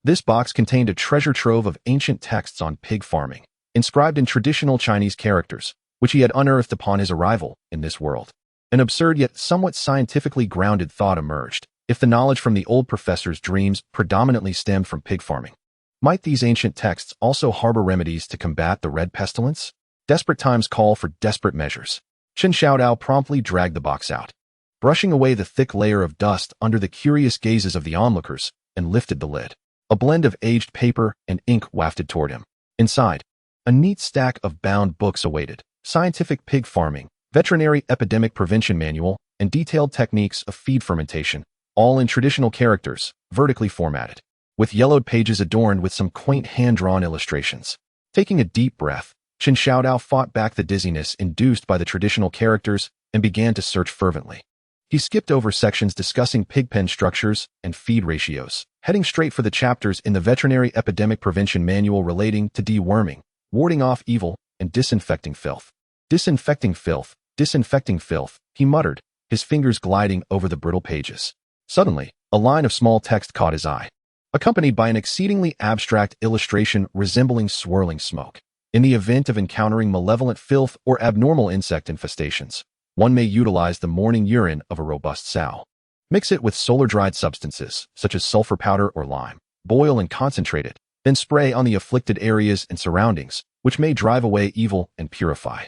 [SPEAKER 2] This box contained a treasure trove of ancient texts on pig farming, inscribed in traditional Chinese characters, which he had unearthed upon his arrival in this world. An absurd yet somewhat scientifically grounded thought emerged. If the knowledge from the old professor's dreams predominantly stemmed from pig farming, might these ancient texts also harbor remedies to combat the red pestilence? Desperate times call for desperate measures. Chen Xiao Dao promptly dragged the box out, brushing away the thick layer of dust under the curious gazes of the onlookers, and lifted the lid. A blend of aged paper and ink wafted toward him. Inside, a neat stack of bound books awaited: Scientific Pig Farming, Veterinary Epidemic Prevention Manual, and Detailed Techniques of Feed Fermentation, all in traditional characters, vertically formatted, with yellowed pages adorned with some quaint hand-drawn illustrations. Taking a deep breath, Chen Xiao Dao fought back the dizziness induced by the traditional characters and began to search fervently. He skipped over sections discussing pig pen structures and feed ratios, heading straight for the chapters in the Veterinary Epidemic Prevention Manual relating to deworming, warding off evil, and disinfecting filth. Disinfecting filth, disinfecting filth, he muttered, his fingers gliding over the brittle pages. Suddenly, a line of small text caught his eye, accompanied by an exceedingly abstract illustration resembling swirling smoke. In the event of encountering malevolent filth or abnormal insect infestations, one may utilize the morning urine of a robust sow. Mix it with solar-dried substances, such as sulfur powder or lime. Boil and concentrate it, then spray on the afflicted areas and surroundings, which may drive away evil and purify.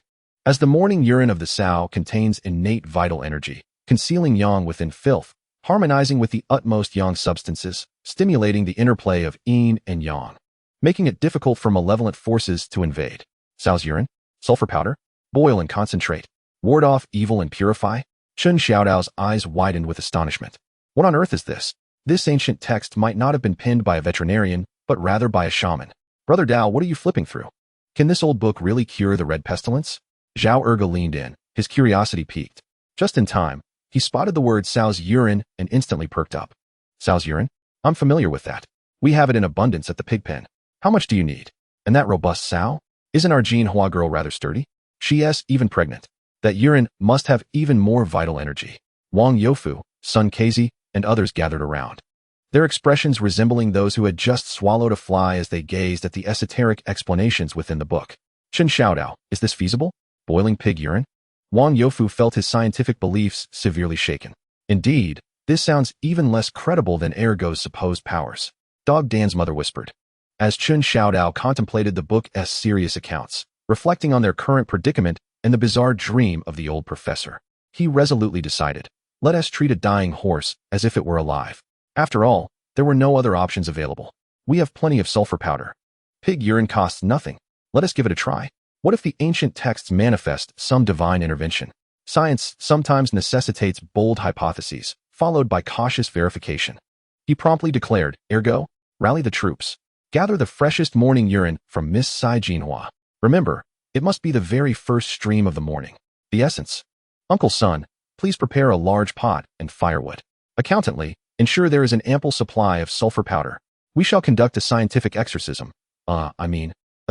[SPEAKER 2] As the morning urine of the sow contains innate vital energy, concealing yang within filth, harmonizing with the utmost yang substances, stimulating the interplay of yin and yang, making it difficult for malevolent forces to invade. Sow's urine, sulfur powder, boil and concentrate, ward off evil and purify. Chen Xiao Dao's eyes widened with astonishment. What on earth is this? This ancient text might not have been penned by a veterinarian, but rather by a shaman. Brother Dao, what are you flipping through? Can this old book really cure the red pestilence? Zhao Erge leaned in, his curiosity piqued. Just in time, he spotted the word sow's urine and instantly perked up. Sow's urine? I'm familiar with that. We have it in abundance at the pig pen. How much do you need? And that robust sow? Isn't our Jinhua girl rather sturdy? She's even pregnant. That urine must have even more vital energy. Wang Youfu, Sun Kezi, and others gathered around, their expressions resembling those who had just swallowed a fly as they gazed at the esoteric explanations within the book. Chen Xiao Dao, is this feasible? Boiling pig urine? Wang Youfu felt his scientific beliefs severely shaken. Indeed, this sounds even less credible than Ergo's supposed powers. Dog Dan's mother whispered, as Chen Xiao Dao contemplated the book's serious accounts, reflecting on their current predicament and the bizarre dream of the old professor. He resolutely decided, let us treat a dying horse as if it were alive. After all, there were no other options available. We have plenty of sulfur powder. Pig urine costs nothing. Let us give it a try. What if the ancient texts manifest some divine intervention? Science sometimes necessitates bold hypotheses, followed by cautious verification. He promptly declared, Ergo, rally the troops. Gather the freshest morning urine from Miss Sai Jinhua. Remember, it must be the very first stream of the morning. The essence. Uncle Sun, please prepare a large pot and firewood. Accountantly, ensure there is an ample supply of sulfur powder. We shall conduct a scientific exorcism. A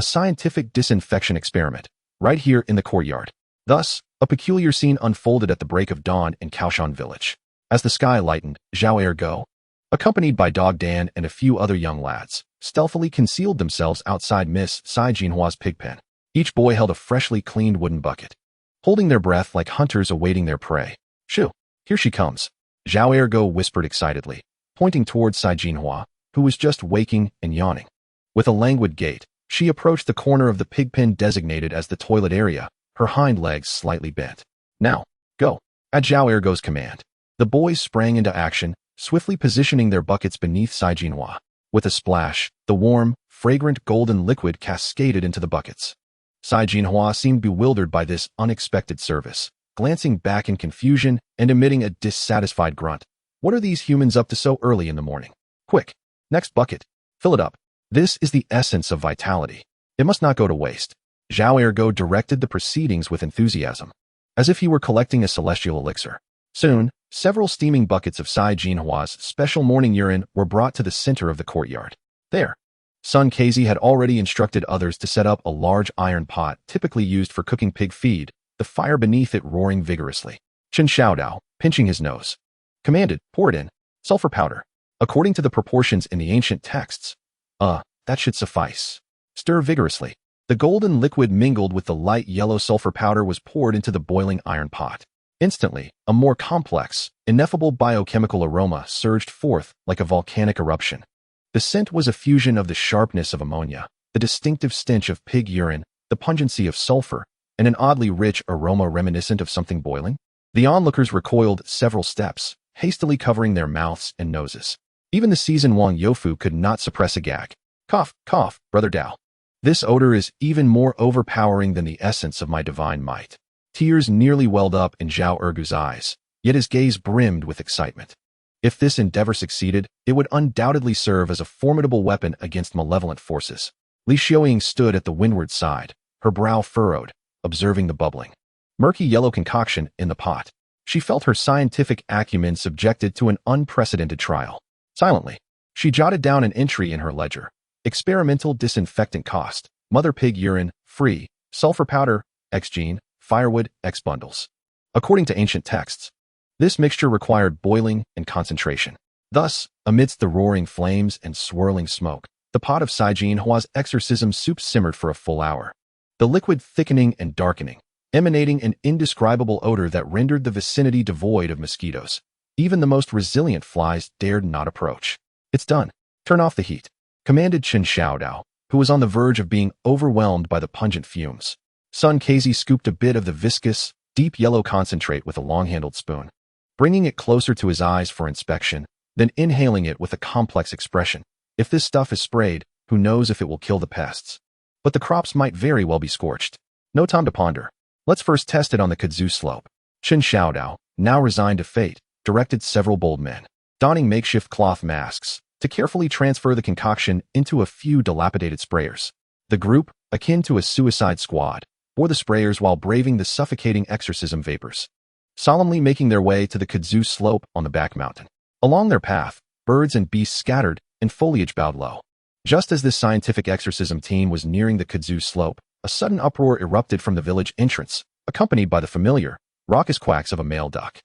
[SPEAKER 2] scientific disinfection experiment, right here in the courtyard. Thus, a peculiar scene unfolded at the break of dawn in Kao Shan village. As the sky lightened, Zhao Ergo, accompanied by Dog Dan and a few other young lads, stealthily concealed themselves outside Miss Sai Jinhua's pig pen. Each boy held a freshly cleaned wooden bucket, holding their breath like hunters awaiting their prey. Shoo, here she comes, Zhao Ergo whispered excitedly, pointing towards Sai Jinhua, who was just waking and yawning. With a languid gait, she approached the corner of the pig pen designated as the toilet area, her hind legs slightly bent. Now, go. At Zhao Ergo's command, the boys sprang into action, swiftly positioning their buckets beneath Sai Jinhua. With a splash, the warm, fragrant golden liquid cascaded into the buckets. Sai Jinhua seemed bewildered by this unexpected service, glancing back in confusion and emitting a dissatisfied grunt. What are these humans up to so early in the morning? Quick, next bucket. Fill it up. This is the essence of vitality. It must not go to waste. Zhao Ergo directed the proceedings with enthusiasm, as if he were collecting a celestial elixir. Soon, several steaming buckets of Sai Jinhua's special morning urine were brought to the center of the courtyard. There, Sun Casey had already instructed others to set up a large iron pot typically used for cooking pig feed, the fire beneath it roaring vigorously. Chen Xiao Dao, pinching his nose, commanded, pour it in. Sulfur powder. According to the proportions in the ancient texts, that should suffice. Stir vigorously. The golden liquid mingled with the light yellow sulfur powder was poured into the boiling iron pot. Instantly, a more complex, ineffable biochemical aroma surged forth like a volcanic eruption. The scent was a fusion of the sharpness of ammonia, the distinctive stench of pig urine, the pungency of sulfur, and an oddly rich aroma reminiscent of something boiling. The onlookers recoiled several steps, hastily covering their mouths and noses. Even the seasoned Wang Youfu could not suppress a gag. Cough, cough, Brother Dao. This odor is even more overpowering than the essence of my divine might. Tears nearly welled up in Zhao Ergu's eyes, yet his gaze brimmed with excitement. If this endeavor succeeded, it would undoubtedly serve as a formidable weapon against malevolent forces. Li Xiaoying stood at the windward side, her brow furrowed, observing the bubbling, murky yellow concoction in the pot. She felt her scientific acumen subjected to an unprecedented trial. Silently, she jotted down an entry in her ledger. Experimental disinfectant cost, mother pig urine, free, sulfur powder, X gene, firewood, X bundles. According to ancient texts, this mixture required boiling and concentration. Thus, amidst the roaring flames and swirling smoke, the pot of Sai Jinhua's exorcism soup simmered for a full hour. The liquid thickening and darkening, emanating an indescribable odor that rendered the vicinity devoid of mosquitoes. Even the most resilient flies dared not approach. It's done. Turn off the heat, commanded Chen Xiao Dao, who was on the verge of being overwhelmed by the pungent fumes. Sun Casey scooped a bit of the viscous, deep yellow concentrate with a long-handled spoon, bringing it closer to his eyes for inspection, then inhaling it with a complex expression. If this stuff is sprayed, who knows if it will kill the pests? But the crops might very well be scorched. No time to ponder. Let's first test it on the kudzu slope. Chen Xiao Dao, now resigned to fate, directed several bold men, donning makeshift cloth masks, to carefully transfer the concoction into a few dilapidated sprayers. The group, akin to a suicide squad, bore the sprayers while braving the suffocating exorcism vapors, solemnly making their way to the kudzu slope on the back mountain. Along their path, birds and beasts scattered, and foliage bowed low. Just as this scientific exorcism team was nearing the kudzu slope, a sudden uproar erupted from the village entrance, accompanied by the familiar, raucous quacks of a male duck.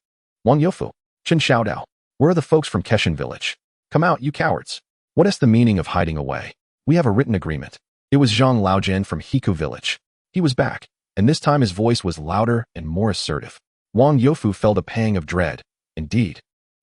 [SPEAKER 2] Wang Youfu, Chen Xiao Dao, where are the folks from Keshan village? Come out, you cowards. What is the meaning of hiding away? We have a written agreement. It was Zhang Laojian from Hiku village. He was back, and this time his voice was louder and more assertive. Wang Youfu felt a pang of dread. Indeed,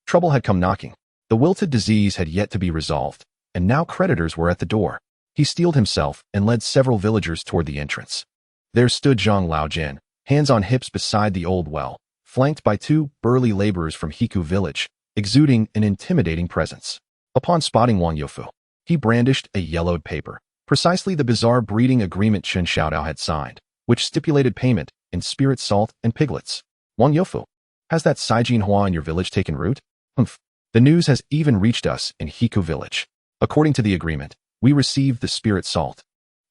[SPEAKER 2] trouble had come knocking. The wilted disease had yet to be resolved, and now creditors were at the door. He steeled himself and led several villagers toward the entrance. There stood Zhang Laojian, hands on hips beside the old well, flanked by two burly laborers from Hiku village, exuding an intimidating presence. Upon spotting Wang Youfu, he brandished a yellowed paper, precisely the bizarre breeding agreement Chen Xiaodao had signed, which stipulated payment in spirit salt and piglets. Wang Youfu, has that Sai Jinhua in your village taken root? Humph. The news has even reached us in Hiku village. According to the agreement, We received the spirit salt.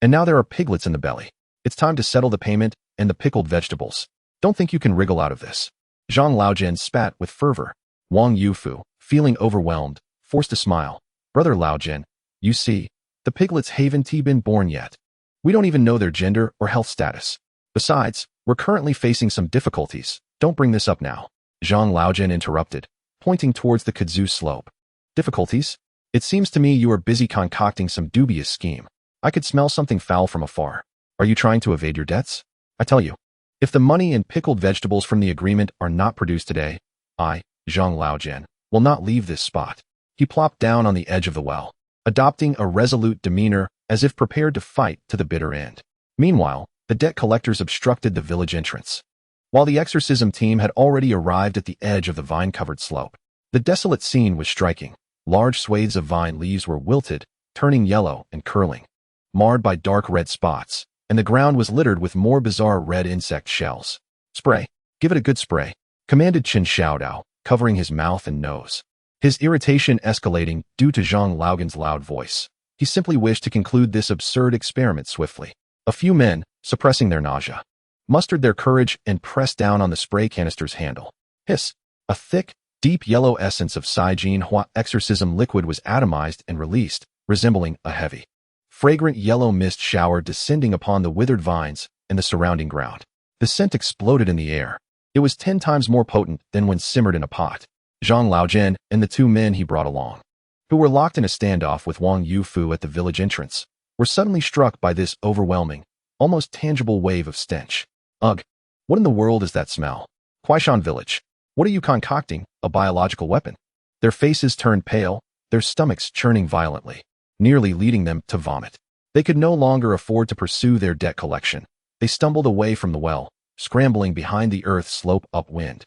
[SPEAKER 2] And now there are piglets in the belly. It's time to settle the payment and the pickled vegetables. Don't think you can wriggle out of this. Zhang Laojian spat with fervor. Wang Yufu, feeling overwhelmed, forced a smile. Brother Laojian, you see, the piglets haven't been born yet. We don't even know their gender or health status. Besides, we're currently facing some difficulties. Don't bring this up now. Zhang Laojian interrupted, pointing towards the kudzu slope. Difficulties? It seems to me you are busy concocting some dubious scheme. I could smell something foul from afar. Are you trying to evade your debts? I tell you, if the money and pickled vegetables from the agreement are not produced today, I, Zhang Laojian, will not leave this spot. He plopped down on the edge of the well, adopting a resolute demeanor as if prepared to fight to the bitter end. Meanwhile, the debt collectors obstructed the village entrance. While the exorcism team had already arrived at the edge of the vine-covered slope, the desolate scene was striking. Large swathes of vine leaves were wilted, turning yellow and curling, marred by dark red spots, and the ground was littered with more bizarre red insect shells. Spray. Give it a good spray, commanded Chen Xiao Dao, covering his mouth and nose. His irritation escalating due to Zhang Laojian's loud voice. He simply wished to conclude this absurd experiment swiftly. A few men, suppressing their nausea, mustered their courage and pressed down on the spray canister's handle. Hiss! A thick, deep yellow essence of hygiene exorcism liquid was atomized and released, resembling a heavy, fragrant yellow mist shower descending upon the withered vines and the surrounding ground. The scent exploded in the air. It was 10 times more potent than when simmered in a pot. Zhang Laojian and the 2 men he brought along, who were locked in a standoff with Wang Yufu at the village entrance, were suddenly struck by this overwhelming, almost tangible wave of stench. Ugh! What in the world is that smell? Kuaishan village. What are you concocting? A biological weapon? Their faces turned pale, their stomachs churning violently, nearly leading them to vomit. They could no longer afford to pursue their debt collection. They stumbled away from the well, scrambling behind the earth slope upwind,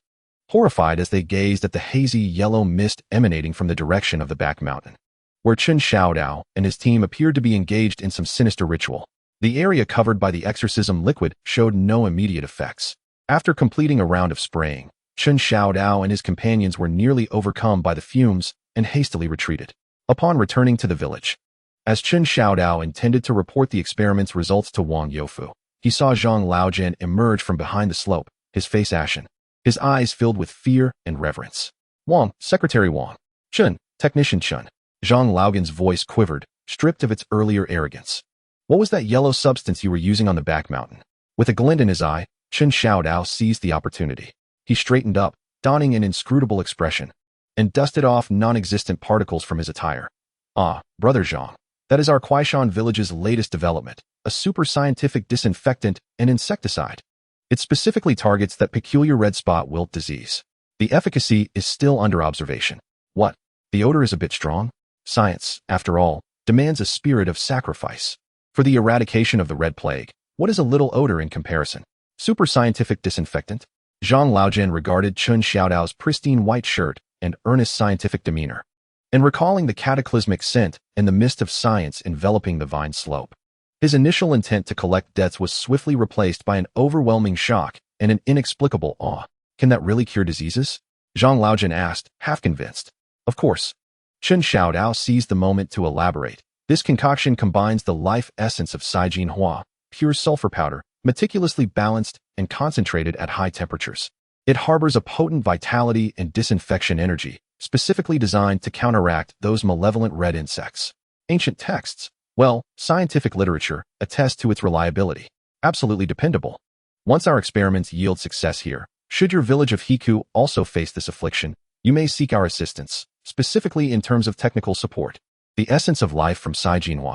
[SPEAKER 2] horrified as they gazed at the hazy yellow mist emanating from the direction of the back mountain, where Chen Xiao Dao and his team appeared to be engaged in some sinister ritual. The area covered by the exorcism liquid showed no immediate effects. After completing a round of spraying, Chen Xiao Dao and his companions were nearly overcome by the fumes and hastily retreated. Upon returning to the village, as Chen Xiao Dao intended to report the experiment's results to Wang Yufu, he saw Zhang Laojian emerge from behind the slope, his face ashen, his eyes filled with fear and reverence. Wang, Secretary Wang. Chen, Technician Chen. Zhang Laojian's voice quivered, stripped of its earlier arrogance. What was that yellow substance you were using on the back mountain? With a glint in his eye, Chen Xiao Dao seized the opportunity. He straightened up, donning an inscrutable expression, and dusted off non-existent particles from his attire. Ah, Brother Zhang, that is our Kuaishan village's latest development, a super scientific disinfectant and insecticide. It specifically targets that peculiar red spot wilt disease. The efficacy is still under observation. What? The odor is a bit strong? Science, after all, demands a spirit of sacrifice. For the eradication of the red plague, what is a little odor in comparison? Super scientific disinfectant? Zhang Laojian regarded Chen Xiao Dao's pristine white shirt and earnest scientific demeanor, and recalling the cataclysmic scent and the mist of science enveloping the vine slope. His initial intent to collect debts was swiftly replaced by an overwhelming shock and an inexplicable awe. Can that really cure diseases? Zhang Laojian asked, half convinced. Of course. Chen Xiao Dao seized the moment to elaborate. This concoction combines the life essence of hygiene, pure sulfur powder, meticulously balanced and concentrated at high temperatures. It harbors a potent vitality and disinfection energy, specifically designed to counteract those malevolent red insects. Ancient texts, well, scientific literature, attest to its reliability. Absolutely dependable. Once our experiments yield success here, should your village of Hiku also face this affliction, you may seek our assistance, specifically in terms of technical support. The essence of life from hygiene,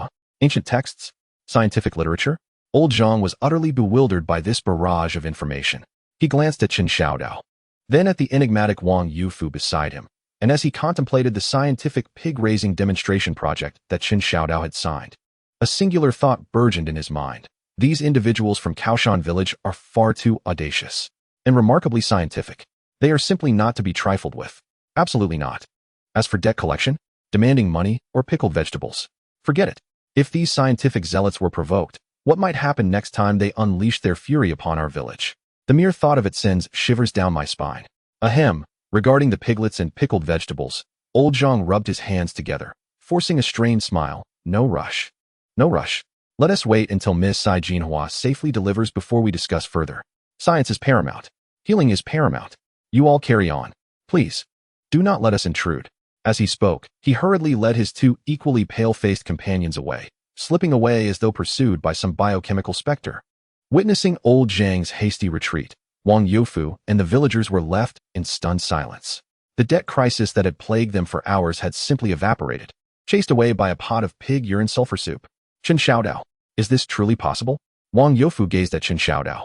[SPEAKER 2] ancient texts, scientific literature. Old Zhang was utterly bewildered by this barrage of information. He glanced at Chen Xiao Dao, then at the enigmatic Wang Yufu beside him, and as he contemplated the scientific pig-raising demonstration project that Chen Xiao Dao had signed, a singular thought burgeoned in his mind. These individuals from Kao Shan village are far too audacious and remarkably scientific. They are simply not to be trifled with. Absolutely not. As for debt collection, demanding money, or pickled vegetables, forget it. If these scientific zealots were provoked, what might happen next time they unleash their fury upon our village? The mere thought of it sends shivers down my spine. Ahem, regarding the piglets and pickled vegetables, old Zhang rubbed his hands together, forcing a strained smile. No rush. No rush. Let us wait until Miss Sai Jinhua safely delivers before we discuss further. Science is paramount. Healing is paramount. You all carry on. Please. Do not let us intrude. As he spoke, he hurriedly led his two equally pale-faced companions away, slipping away as though pursued by some biochemical specter. Witnessing old Zhang's hasty retreat, Wang Youfu and the villagers were left in stunned silence. The debt crisis that had plagued them for hours had simply evaporated, chased away by a pot of pig urine sulfur soup. Chen Xiao Dao. Is this truly possible? Wang Youfu gazed at Chen Xiao Dao,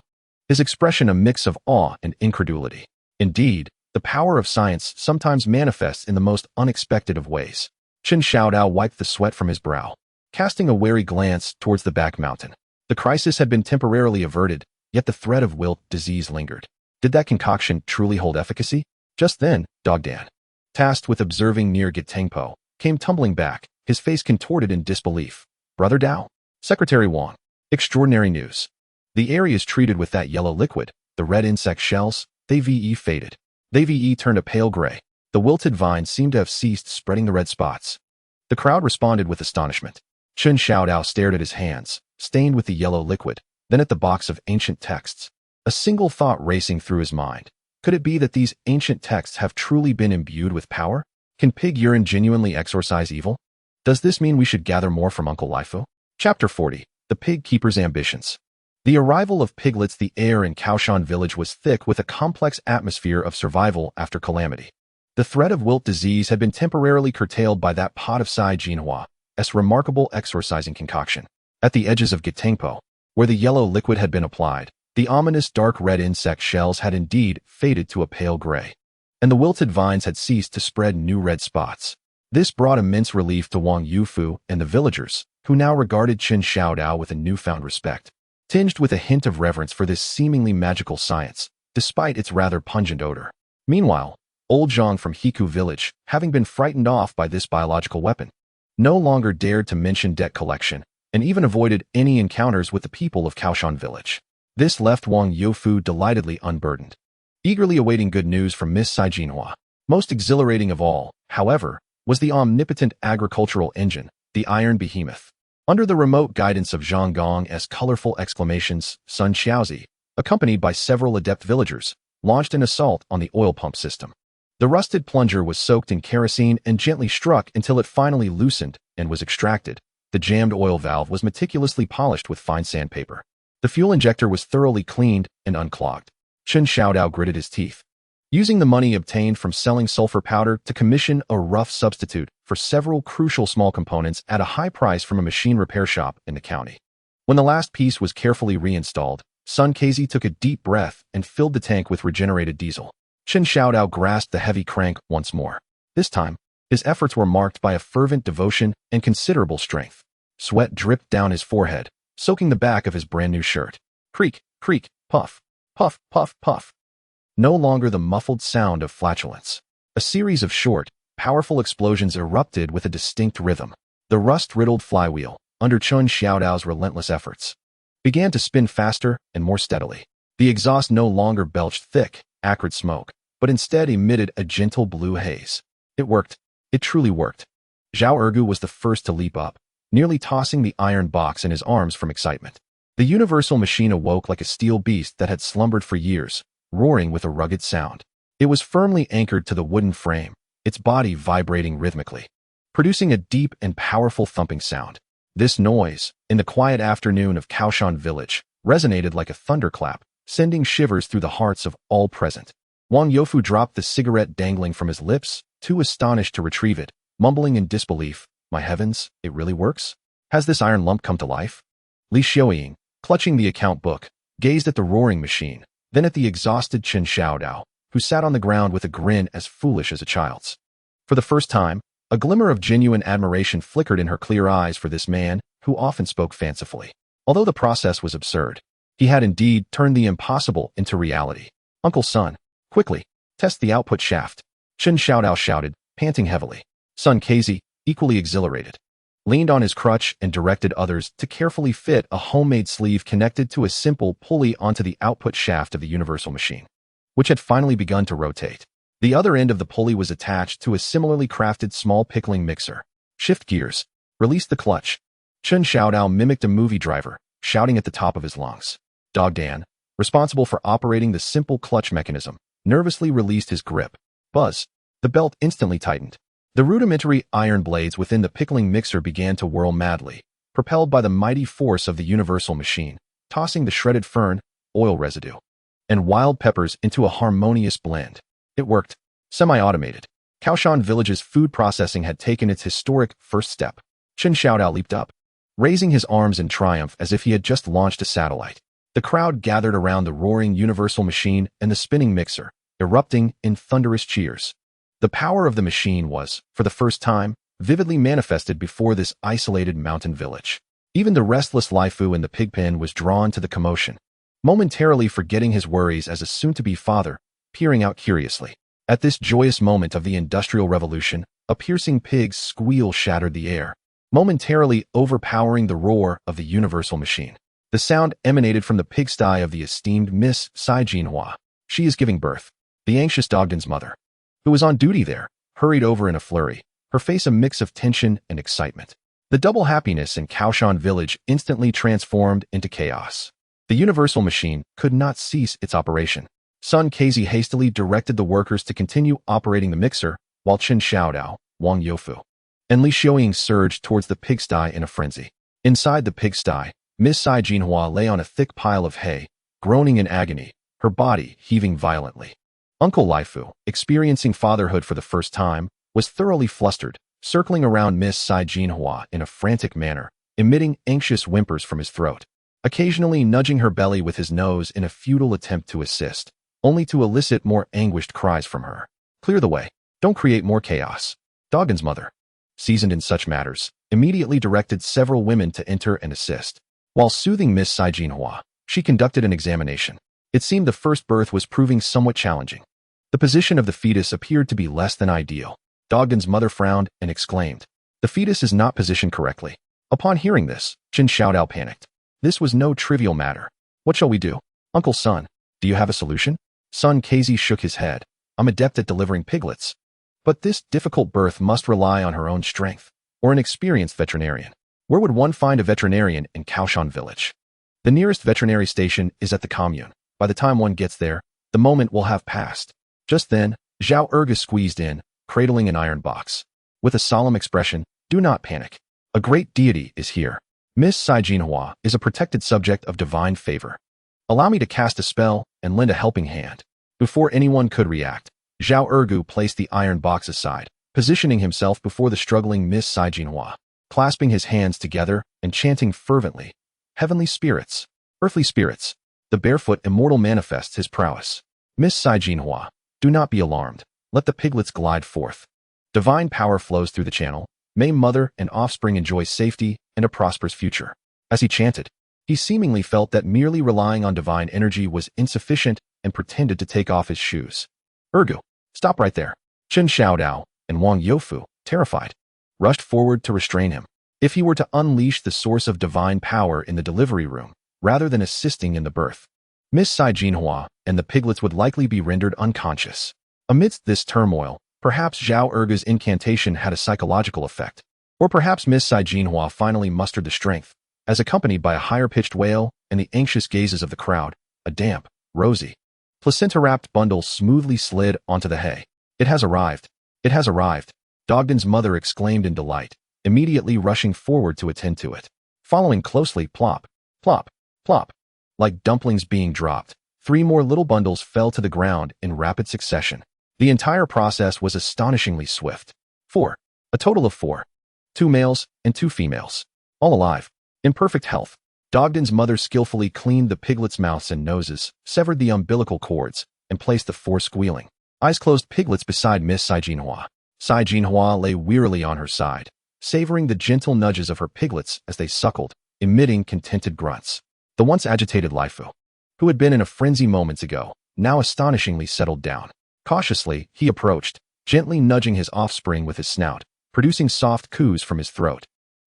[SPEAKER 2] his expression a mix of awe and incredulity. Indeed, the power of science sometimes manifests in the most unexpected of ways. Chen Xiao Dao wiped the sweat from his brow, casting a wary glance towards the back mountain. The crisis had been temporarily averted, yet the threat of wilt disease lingered. Did that concoction truly hold efficacy? Just then, Dog Dan, tasked with observing near Gitangpo, came tumbling back, his face contorted in disbelief. Brother Dao? Secretary Wang. Extraordinary news. The area is treated with that yellow liquid, the red insect shells, they VE faded. They VE turned a pale gray. The wilted vines seemed to have ceased spreading the red spots. The crowd responded with astonishment. Chen Xiao Dao stared at his hands, stained with the yellow liquid, then at the box of ancient texts. A single thought racing through his mind. Could it be that these ancient texts have truly been imbued with power? Can pig urine genuinely exorcise evil? Does this mean we should gather more from Uncle Lifu? Chapter 40. The Pig Keeper's Ambitions. The arrival of piglets. The air in Kao Shan village was thick with a complex atmosphere of survival after calamity. The threat of wilt disease had been temporarily curtailed by that pot of Sai Jinhua's remarkable exorcising concoction. At the edges of Gitangpo, where the yellow liquid had been applied, the ominous dark red insect shells had indeed faded to a pale gray, and the wilted vines had ceased to spread new red spots. This brought immense relief to Wang Youfu and the villagers, who now regarded Chen Xiao Dao with a newfound respect, tinged with a hint of reverence for this seemingly magical science, despite its rather pungent odor. Meanwhile, old Zhang from Hiku village, having been frightened off by this biological weapon, no longer dared to mention debt collection, and even avoided any encounters with the people of Kao Shan village. This left Wang Youfu delightedly unburdened, eagerly awaiting good news from Miss Sai Jinhua. Most exhilarating of all, however, was the omnipotent agricultural engine, the iron behemoth. Under the remote guidance of Zhang Gong's colorful exclamations, Sun Xiaozi, accompanied by several adept villagers, launched an assault on the oil pump system. The rusted plunger was soaked in kerosene and gently struck until it finally loosened and was extracted. The jammed oil valve was meticulously polished with fine sandpaper. The fuel injector was thoroughly cleaned and unclogged. Chen Xiao Dao gritted his teeth, using the money obtained from selling sulfur powder to commission a rough substitute for several crucial small components at a high price from a machine repair shop in the county. When the last piece was carefully reinstalled, Sun Casey took a deep breath and filled the tank with regenerated diesel. Chen Xiao Dao grasped the heavy crank once more. This time, his efforts were marked by a fervent devotion and considerable strength. Sweat dripped down his forehead, soaking the back of his brand-new shirt. Creak, creak, puff, puff, puff, puff. No longer the muffled sound of flatulence. A series of short, powerful explosions erupted with a distinct rhythm. The rust-riddled flywheel, under Chen Xiao Dao's relentless efforts, began to spin faster and more steadily. The exhaust no longer belched thick, acrid smoke, but instead emitted a gentle blue haze. It worked. It truly worked. Zhao Ergu was the first to leap up, nearly tossing the iron box in his arms from excitement. The universal machine awoke like a steel beast that had slumbered for years, roaring with a rugged sound. It was firmly anchored to the wooden frame, its body vibrating rhythmically, producing a deep and powerful thumping sound. This noise, in the quiet afternoon of Kao Shan village, resonated like a thunderclap, sending shivers through the hearts of all present. Wang Youfu dropped the cigarette dangling from his lips, too astonished to retrieve it, mumbling in disbelief, "My heavens, it really works? Has this iron lump come to life?" Li Xiaoying, clutching the account book, gazed at the roaring machine, then at the exhausted Chen Xiao Dao, who sat on the ground with a grin as foolish as a child's. For the first time, a glimmer of genuine admiration flickered in her clear eyes for this man, who often spoke fancifully. Although the process was absurd, he had indeed turned the impossible into reality. "Uncle Sun, quickly, test the output shaft," Chen Xiao Dao shouted, panting heavily. Sun Casey, equally exhilarated, leaned on his crutch and directed others to carefully fit a homemade sleeve connected to a simple pulley onto the output shaft of the universal machine, which had finally begun to rotate. The other end of the pulley was attached to a similarly crafted small pickling mixer. "Shift gears," Release the clutch. Chen Xiao Dao mimicked a movie driver, shouting at the top of his lungs. Dog Dan, responsible for operating the simple clutch mechanism, nervously released his grip. Buzz. The belt instantly tightened. The rudimentary iron blades within the pickling mixer began to whirl madly, propelled by the mighty force of the universal machine, tossing the shredded fern, oil residue, and wild peppers into a harmonious blend. It worked. Semi-automated. Kao Shan village's food processing had taken its historic first step. Chen Xiao Dao leaped up, raising his arms in triumph as if he had just launched a satellite. The crowd gathered around the roaring universal machine and the spinning mixer, erupting in thunderous cheers. The power of the machine was, for the first time, vividly manifested before this isolated mountain village. Even the restless Lifu in the pigpen was drawn to the commotion, momentarily forgetting his worries as a soon-to-be father, peering out curiously. At this joyous moment of the Industrial Revolution, a piercing pig's squeal shattered the air, momentarily overpowering the roar of the universal machine. The sound emanated from the pigsty of the esteemed Miss Sai Jinhua. She is giving birth. The anxious Dogden's mother, who was on duty there, hurried over in a flurry, her face a mix of tension and excitement. The double happiness in Kao Shan village instantly transformed into chaos. The universal machine could not cease its operation. Sun Kezi hastily directed the workers to continue operating the mixer, while Chen Xiaodao, Wang Youfu, and Li Xiaoying surged towards the pigsty in a frenzy. Inside the pigsty, Miss Sai Jinhua lay on a thick pile of hay, groaning in agony, her body heaving violently. Uncle Lifu, experiencing fatherhood for the first time, was thoroughly flustered, circling around Miss Sai Jinhua in a frantic manner, emitting anxious whimpers from his throat, occasionally nudging her belly with his nose in a futile attempt to assist, only to elicit more anguished cries from her. Clear the way. Don't create more chaos. Dogden's mother, seasoned in such matters, immediately directed several women to enter and assist. While soothing Miss Sai Jinhua, she conducted an examination. It seemed the first birth was proving somewhat challenging. The position of the fetus appeared to be less than ideal. Dogden's mother frowned and exclaimed, "The fetus is not positioned correctly." Upon hearing this, Chen Xiaodao panicked. This was no trivial matter. What shall we do? Uncle Sun, do you have a solution? Sun Kezi shook his head. I'm adept at delivering piglets. But this difficult birth must rely on her own strength, or an experienced veterinarian. Where would one find a veterinarian in Kao Shan village? The nearest veterinary station is at the commune. By the time one gets there, the moment will have passed. Just then, Zhao Erga squeezed in, cradling an iron box. With a solemn expression, do not panic. A great deity is here. Miss Sai Jinhua is a protected subject of divine favor. Allow me to cast a spell and lend a helping hand. Before anyone could react, Zhao Ergu placed the iron box aside, positioning himself before the struggling Miss Sai Jinhua, clasping his hands together and chanting fervently, "Heavenly spirits, earthly spirits." The barefoot immortal manifests his prowess. Miss Sai Jinhua, do not be alarmed. Let the piglets glide forth. Divine power flows through the channel. May mother and offspring enjoy safety and a prosperous future. As he chanted, he seemingly felt that merely relying on divine energy was insufficient and pretended to take off his shoes. Ergu, stop right there. Chen Xiaodao and Wang Youfu, terrified, rushed forward to restrain him. If he were to unleash the source of divine power in the delivery room, rather than assisting in the birth, Miss Sai Jinhua and the piglets would likely be rendered unconscious. Amidst this turmoil, perhaps Zhao Erga's incantation had a psychological effect, or perhaps Miss Sai Jinhua finally mustered the strength, as accompanied by a higher-pitched wail and the anxious gazes of the crowd, a damp, rosy, placenta-wrapped bundle smoothly slid onto the hay. It has arrived. It has arrived. Dogden's mother exclaimed in delight, immediately rushing forward to attend to it. Following closely, plop, plop, plop. Like dumplings being dropped, 3 more little bundles fell to the ground in rapid succession. The entire process was astonishingly swift. 4. A total of 4. 2 males and 2 females. All alive. In perfect health. Dogden's mother skillfully cleaned the piglets' mouths and noses, severed the umbilical cords, and placed the 4 squealing, eyes-closed piglets beside Miss Sai Jinhua. Sai Jinhua lay wearily on her side, savoring the gentle nudges of her piglets as they suckled, emitting contented grunts. The once agitated Lifu, who had been in a frenzy moments ago, now astonishingly settled down. Cautiously, he approached, gently nudging his offspring with his snout, producing soft coos from his throat,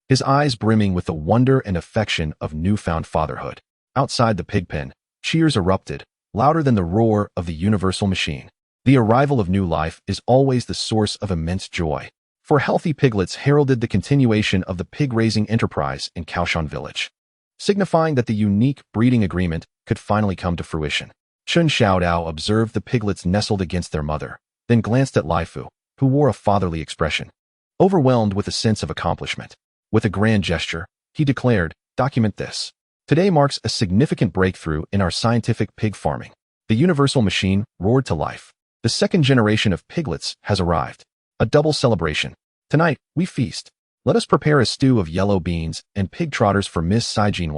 [SPEAKER 2] his eyes brimming with the wonder and affection of newfound fatherhood. Outside the pigpen, cheers erupted, louder than the roar of the universal machine. The arrival of new life is always the source of immense joy. for healthy piglets heralded the continuation of the pig-raising enterprise in Kao Shan village, signifying that the unique breeding agreement could finally come to fruition. Chen Xiao Dao observed the piglets nestled against their mother, then glanced at Lai Fu, who wore a fatherly expression, overwhelmed with a sense of accomplishment. With a grand gesture, he declared, "Document this. Today marks a significant breakthrough in our scientific pig farming. The universal machine roared to life. The second generation of piglets has arrived. A double celebration. Tonight, we feast. Let us prepare a stew of yellow beans and pig trotters for Miss Hygiene."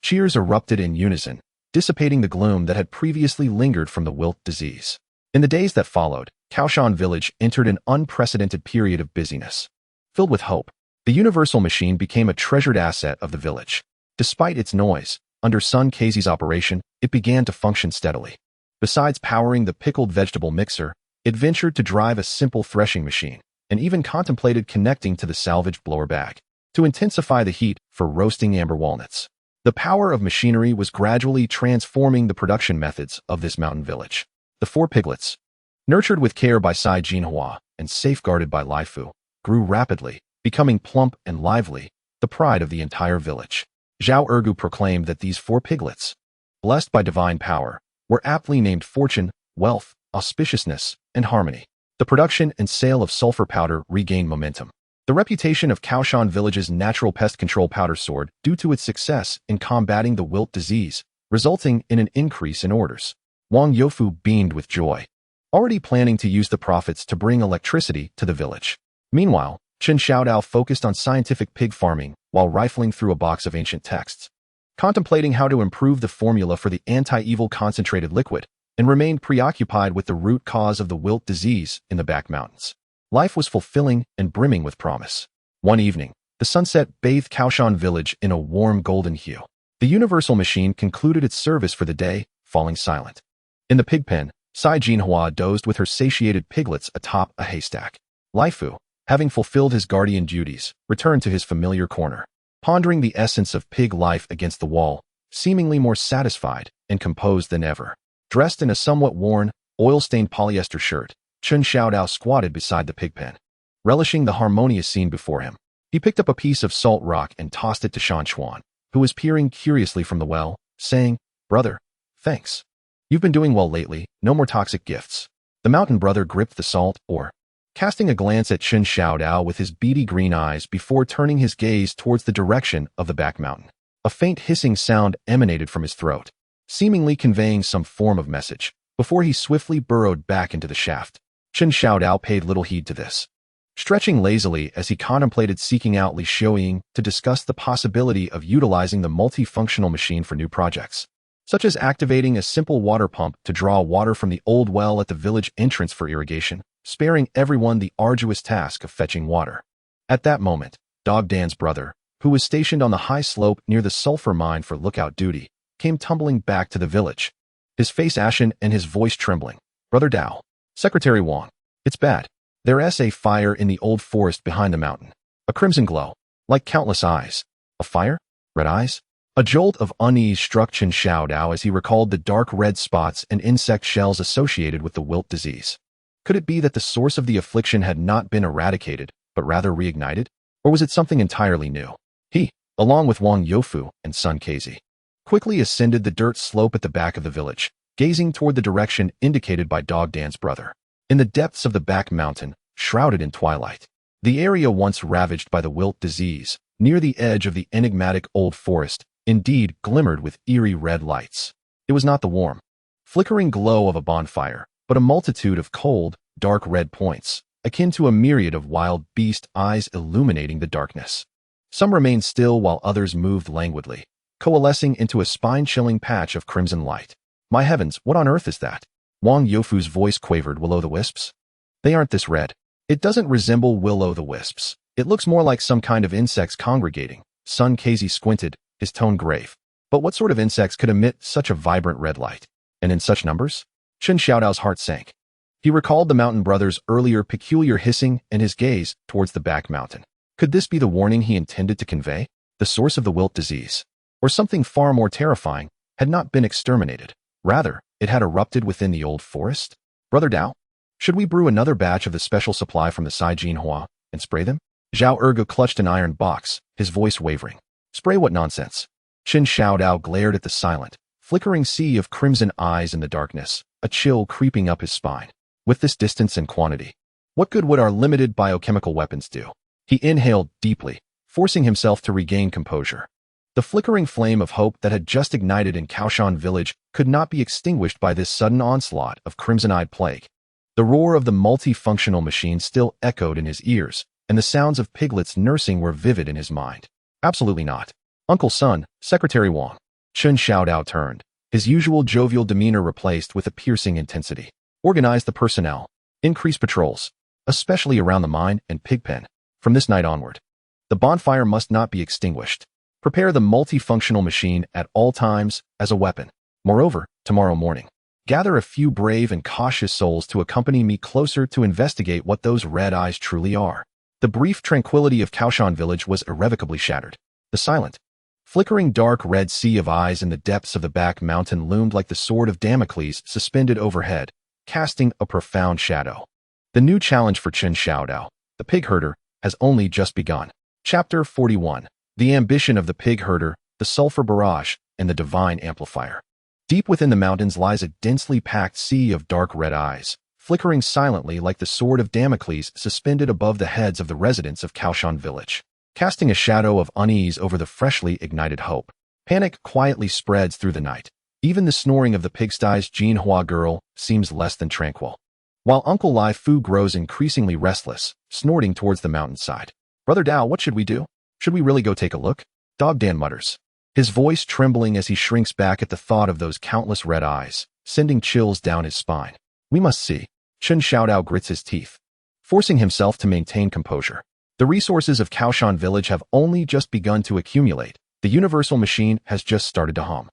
[SPEAKER 2] Cheers erupted in unison, dissipating the gloom that had previously lingered from the wilt disease. In the days that followed, Kao Shan village entered an unprecedented period of busyness. Filled with hope, the universal machine became a treasured asset of the village. Despite its noise, under Sun Casey's operation, it began to function steadily. Besides powering the pickled vegetable mixer, it ventured to drive a simple threshing machine, and even contemplated connecting to the salvaged blower bag to intensify the heat for roasting amber walnuts. The power of machinery was gradually transforming the production methods of this mountain village. The 4 piglets, nurtured with care by Sai Jinhua and safeguarded by Lai Fu, grew rapidly, becoming plump and lively, the pride of the entire village. Zhao Ergu proclaimed that these 4 piglets, blessed by divine power, were aptly named fortune, wealth, auspiciousness, and harmony. The production and sale of sulfur powder regained momentum. The reputation of Kao Shan village's natural pest control powder soared due to its success in combating the wilt disease, resulting in an increase in orders. Wang Youfu beamed with joy, already planning to use the profits to bring electricity to the village. Meanwhile, Chen Xiao Dao focused on scientific pig farming while rifling through a box of ancient texts, contemplating how to improve the formula for the anti-evil concentrated liquid, and remained preoccupied with the root cause of the wilt disease in the back mountains. Life was fulfilling and brimming with promise. One evening, the sunset bathed Kao Shan village in a warm golden hue. The universal machine concluded its service for the day, falling silent. In the pig pen, Sai Jinhua dozed with her satiated piglets atop a haystack. Lai Fu, having fulfilled his guardian duties, returned to his familiar corner, pondering the essence of pig life against the wall, seemingly more satisfied and composed than ever. Dressed in a somewhat worn, oil-stained polyester shirt, Chen Xiao Dao squatted beside the pig pen, relishing the harmonious scene before him. He picked up a piece of salt rock and tossed it to Shan Chuan, who was peering curiously from the well, saying, "Brother, thanks. You've been doing well lately, no more toxic gifts." The mountain brother gripped the salt ore, casting a glance at Chen Xiao Dao with his beady green eyes before turning his gaze towards the direction of the back mountain. A faint hissing sound emanated from his throat, seemingly conveying some form of message, before he swiftly burrowed back into the shaft. Chen Xiao Dao paid little heed to this, stretching lazily as he contemplated seeking out Li Xiuying to discuss the possibility of utilizing the multifunctional machine for new projects, such as activating a simple water pump to draw water from the old well at the village entrance for irrigation, sparing everyone the arduous task of fetching water. At that moment, Dog Dan's brother, who was stationed on the high slope near the sulfur mine for lookout duty, came tumbling back to the village, his face ashen and his voice trembling. "Brother Dao, Secretary Wang, it's bad. There's a fire in the old forest behind the mountain. A crimson glow, like countless eyes. A fire? Red eyes?" A jolt of unease struck Chen Xiao Dao as he recalled the dark red spots and insect shells associated with the wilt disease. Could it be that the source of the affliction had not been eradicated, but rather reignited? Or was it something entirely new? He, along with Wang Youfu and Sun Casey, quickly ascended the dirt slope at the back of the village, gazing toward the direction indicated by Dog Dan's brother. In the depths of the back mountain, shrouded in twilight, the area once ravaged by the wilt disease, near the edge of the enigmatic old forest, indeed glimmered with eerie red lights. It was not the warm, flickering glow of a bonfire, but a multitude of cold, dark red points, akin to a myriad of wild beast eyes illuminating the darkness. Some remained still while others moved languidly, coalescing into a spine-chilling patch of crimson light. "My heavens, what on earth is that?" Wang Youfu's voice quavered. "Will-o'-the-wisps? They aren't this red. It doesn't resemble will-o'-the-wisps. It looks more like some kind of insects congregating." Sun Casey squinted, his tone grave. "But what sort of insects could emit such a vibrant red light? And in such numbers?" Chen Xiaodao's heart sank. He recalled the mountain brothers' earlier peculiar hissing and his gaze towards the back mountain. Could this be the warning he intended to convey? The source of the wilt disease, or something far more terrifying, had not been exterminated. Rather, it had erupted within the old forest? "Brother Dao, should we brew another batch of the special supply from the Sai Jinhua?" And spray them? Zhao Ergu clutched an iron box, his voice wavering. Spray what nonsense? Chen Xiao Dao glared at the silent, flickering sea of crimson eyes in the darkness, a chill creeping up his spine. With this distance and quantity, what good would our limited biochemical weapons do? He inhaled deeply, forcing himself to regain composure. The flickering flame of hope that had just ignited in Kao Shan village could not be extinguished by this sudden onslaught of crimson-eyed plague. The roar of the multifunctional machine still echoed in his ears, and the sounds of piglets nursing were vivid in his mind. Absolutely not. Uncle Sun, Secretary Wang. Chen Xiao Dao turned, his usual jovial demeanor replaced with a piercing intensity. Organize the personnel. Increase patrols, especially around the mine and pig pen. From this night onward, the bonfire must not be extinguished. Prepare the multifunctional machine at all times as a weapon. Moreover, tomorrow morning, gather a few brave and cautious souls to accompany me closer to investigate what those red eyes truly are. The brief tranquility of Kao Shan village was irrevocably shattered. The silent, flickering dark red sea of eyes in the depths of the back mountain loomed like the sword of Damocles suspended overhead, casting a profound shadow. The new challenge for Chen Xiao Dao, the pig herder, has only just begun. Chapter 41. The ambition of the pig herder, the sulfur barrage, and the divine amplifier. Deep within the mountains lies a densely packed sea of dark red eyes, flickering silently like the sword of Damocles suspended above the heads of the residents of Kao Shan village, casting a shadow of unease over the freshly ignited hope. Panic quietly spreads through the night. Even the snoring of the pigsty's Jinhua girl seems less than tranquil. While Uncle Lai Fu grows increasingly restless, snorting towards the mountainside. Brother Dao, what should we do? Should we really go take a look? Dog Dan mutters, his voice trembling as he shrinks back at the thought of those countless red eyes, sending chills down his spine. We must see. Chen Xiao Dao grits his teeth, forcing himself to maintain composure. The resources of Kao Shan village have only just begun to accumulate. The universal machine has just started to hum.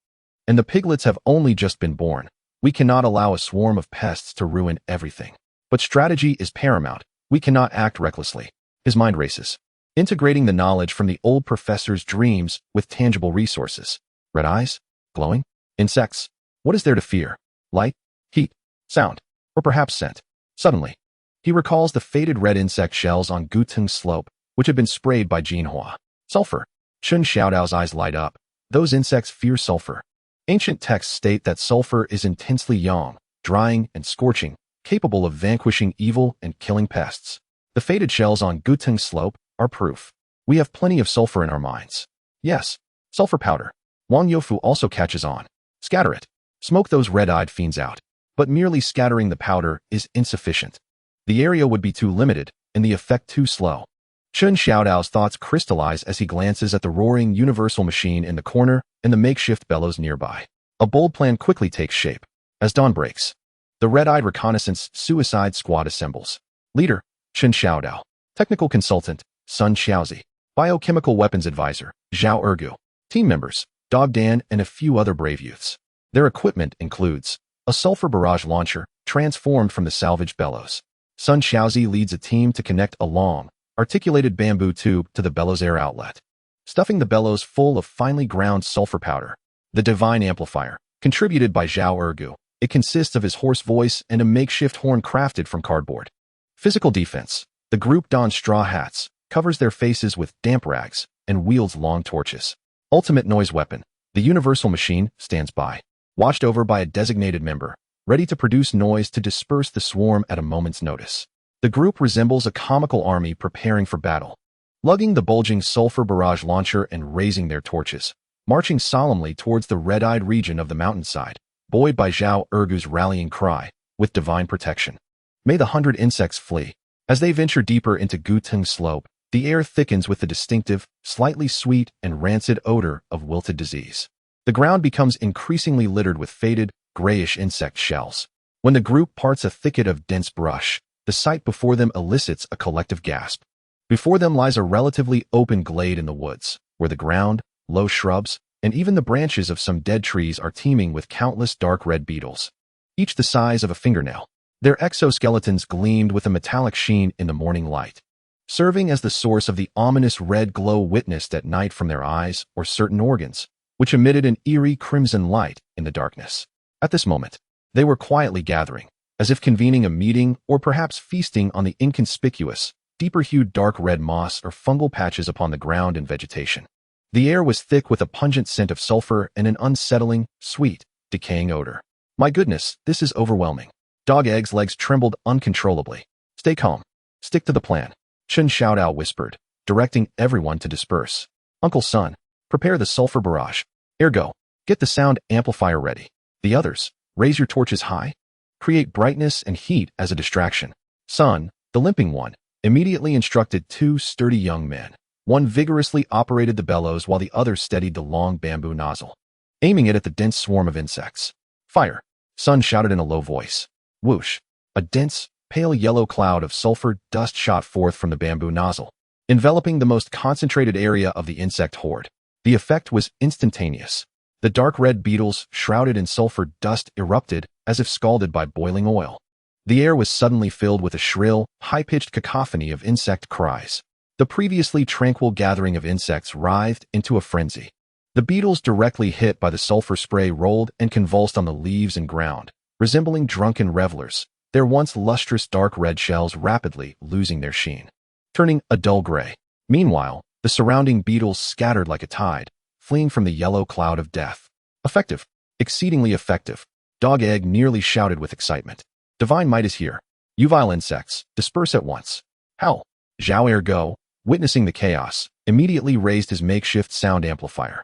[SPEAKER 2] And the piglets have only just been born. We cannot allow a swarm of pests to ruin everything. But strategy is paramount. We cannot act recklessly. His mind races, integrating the knowledge from the old professor's dreams with tangible resources. Red eyes? Glowing? Insects? What is there to fear? Light? Heat? Sound? Or perhaps scent? Suddenly, he recalls the faded red insect shells on Gutung's slope, which had been sprayed by Jinhua. Sulfur. Chen Xiaodao's eyes light up. Those insects fear sulfur. Ancient texts state that sulfur is intensely yang, drying and scorching, capable of vanquishing evil and killing pests. The faded shells on Gutung's slope are proof. We have plenty of sulfur in our mines. Yes, sulfur powder. Wang Youfu also catches on. Scatter it. Smoke those red-eyed fiends out. But merely scattering the powder is insufficient. The area would be too limited, and the effect too slow. Chen Xiaodao's thoughts crystallize as he glances at the roaring universal machine in the corner and the makeshift bellows nearby. A bold plan quickly takes shape. As dawn breaks, the red-eyed reconnaissance suicide squad assembles. Leader, Chen Xiaodao. Technical consultant, Sun Xiaozi. Biochemical weapons advisor, Zhao Ergu. Team members, Dog Dan and a few other brave youths. Their equipment includes a sulfur barrage launcher, transformed from the salvaged bellows. Sun Xiaozi leads a team to connect a long, articulated bamboo tube to the bellows air outlet, stuffing the bellows full of finely ground sulfur powder. The divine amplifier, contributed by Zhao Ergu. It consists of his hoarse voice and a makeshift horn crafted from cardboard. Physical defense. The group dons straw hats, covers their faces with damp rags, and wields long torches. Ultimate noise weapon. The universal machine stands by, watched over by a designated member, ready to produce noise to disperse the swarm at a moment's notice. The group resembles a comical army preparing for battle, lugging the bulging sulfur barrage launcher and raising their torches, marching solemnly towards the red-eyed region of the mountainside, buoyed by Zhao Ergu's rallying cry, with divine protection. May the 100 insects flee. As they venture deeper into Gutung's slope, the air thickens with the distinctive, slightly sweet and rancid odor of wilted disease. The ground becomes increasingly littered with faded, grayish insect shells. When the group parts a thicket of dense brush, the sight before them elicits a collective gasp. Before them lies a relatively open glade in the woods, where the ground, low shrubs, and even the branches of some dead trees are teeming with countless dark red beetles, each the size of a fingernail. Their exoskeletons gleamed with a metallic sheen in the morning light, serving as the source of the ominous red glow witnessed at night from their eyes or certain organs, which emitted an eerie crimson light in the darkness. At this moment, they were quietly gathering, as if convening a meeting or perhaps feasting on the inconspicuous, deeper-hued dark red moss or fungal patches upon the ground and vegetation. The air was thick with a pungent scent of sulfur and an unsettling, sweet, decaying odor. My goodness, this is overwhelming. Dog Egg's legs trembled uncontrollably. Stay calm. Stick to the plan, Chen Xiao Dao whispered, directing everyone to disperse. Uncle Son, prepare the sulfur barrage. Ergo, get the sound amplifier ready. The others, raise your torches high. Create brightness and heat as a distraction. Son, the limping one, immediately instructed two sturdy young men. One vigorously operated the bellows while the other steadied the long bamboo nozzle, aiming it at the dense swarm of insects. Fire, Son shouted in a low voice. Whoosh, a dense, pale yellow cloud of sulfur dust shot forth from the bamboo nozzle, enveloping the most concentrated area of the insect horde. The effect was instantaneous. The dark red beetles, shrouded in sulfur dust, erupted as if scalded by boiling oil. The air was suddenly filled with a shrill, high-pitched cacophony of insect cries. The previously tranquil gathering of insects writhed into a frenzy. The beetles directly hit by the sulfur spray rolled and convulsed on the leaves and ground, resembling drunken revelers, their once lustrous dark red shells rapidly losing their sheen, turning a dull gray. Meanwhile, the surrounding beetles scattered like a tide, fleeing from the yellow cloud of death. Effective. Exceedingly effective. Dog Egg nearly shouted with excitement. Divine might is here. You vile insects, disperse at once. Howl. Zhao Ergo, witnessing the chaos, immediately raised his makeshift sound amplifier,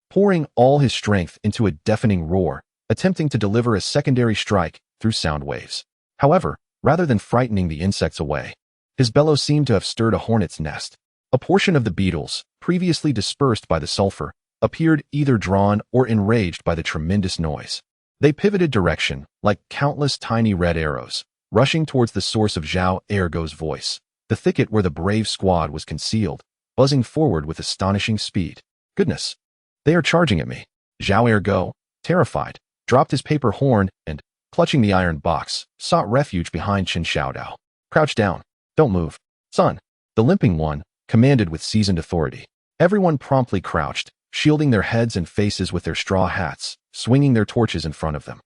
[SPEAKER 2] pouring all his strength into a deafening roar, attempting to deliver a secondary strike through sound waves. However, rather than frightening the insects away, his bellow seemed to have stirred a hornet's nest. A portion of the beetles, previously dispersed by the sulfur, appeared either drawn or enraged by the tremendous noise. They pivoted direction, like countless tiny red arrows, rushing towards the source of Zhao Ergo's voice, the thicket where the brave squad was concealed, buzzing forward with astonishing speed. Goodness! They are charging at me. Zhao Ergo, terrified, dropped his paper horn and, clutching the iron box, sought refuge behind Chen Xiao Dao. Crouch down. Don't move. Son, the limping one, commanded with seasoned authority. Everyone promptly crouched, shielding their heads and faces with their straw hats, swinging their torches in front of them.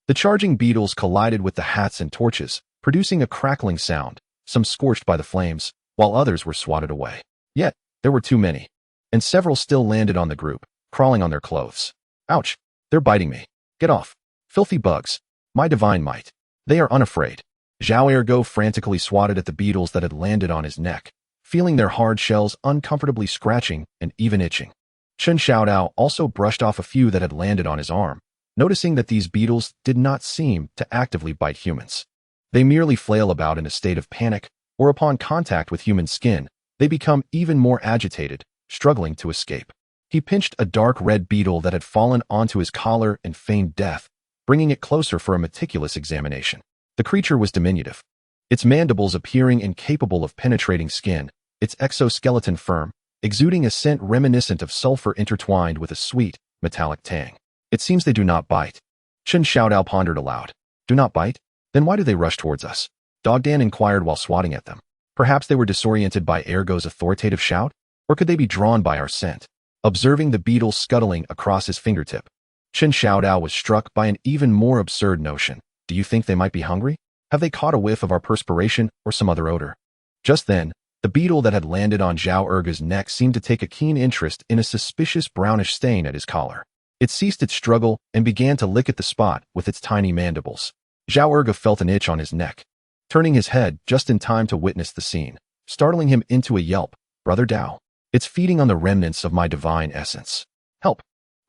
[SPEAKER 2] The charging beetles collided with the hats and torches, producing a crackling sound, some scorched by the flames, while others were swatted away. Yet, there were too many, and several still landed on the group, crawling on their clothes. Ouch! They're biting me. Get off. Filthy bugs. My divine might. They are unafraid. Zhao Ergo frantically swatted at the beetles that had landed on his neck, feeling their hard shells uncomfortably scratching and even itching. Chen Xiao Dao also brushed off a few that had landed on his arm, noticing that these beetles did not seem to actively bite humans. They merely flail about in a state of panic, or upon contact with human skin, they become even more agitated, struggling to escape. He pinched a dark red beetle that had fallen onto his collar and feigned death, bringing it closer for a meticulous examination. The creature was diminutive, its mandibles appearing incapable of penetrating skin, its exoskeleton firm, exuding a scent reminiscent of sulfur intertwined with a sweet, metallic tang. It seems they do not bite. Chen Xiao Dao pondered aloud. Do not bite? Then why do they rush towards us? Dog Dan inquired while swatting at them. Perhaps they were disoriented by Ergo's authoritative shout? Or could they be drawn by our scent? Observing the beetle scuttling across his fingertip, Chen Xiao Dao was struck by an even more absurd notion. Do you think they might be hungry? Have they caught a whiff of our perspiration or some other odor? Just then, the beetle that had landed on Zhao Ergo's neck seemed to take a keen interest in a suspicious brownish stain at his collar. It ceased its struggle and began to lick at the spot with its tiny mandibles. Zhao Ergo felt an itch on his neck, turning his head just in time to witness the scene, startling him into a yelp. Brother Dao, it's feeding on the remnants of my divine essence. Help!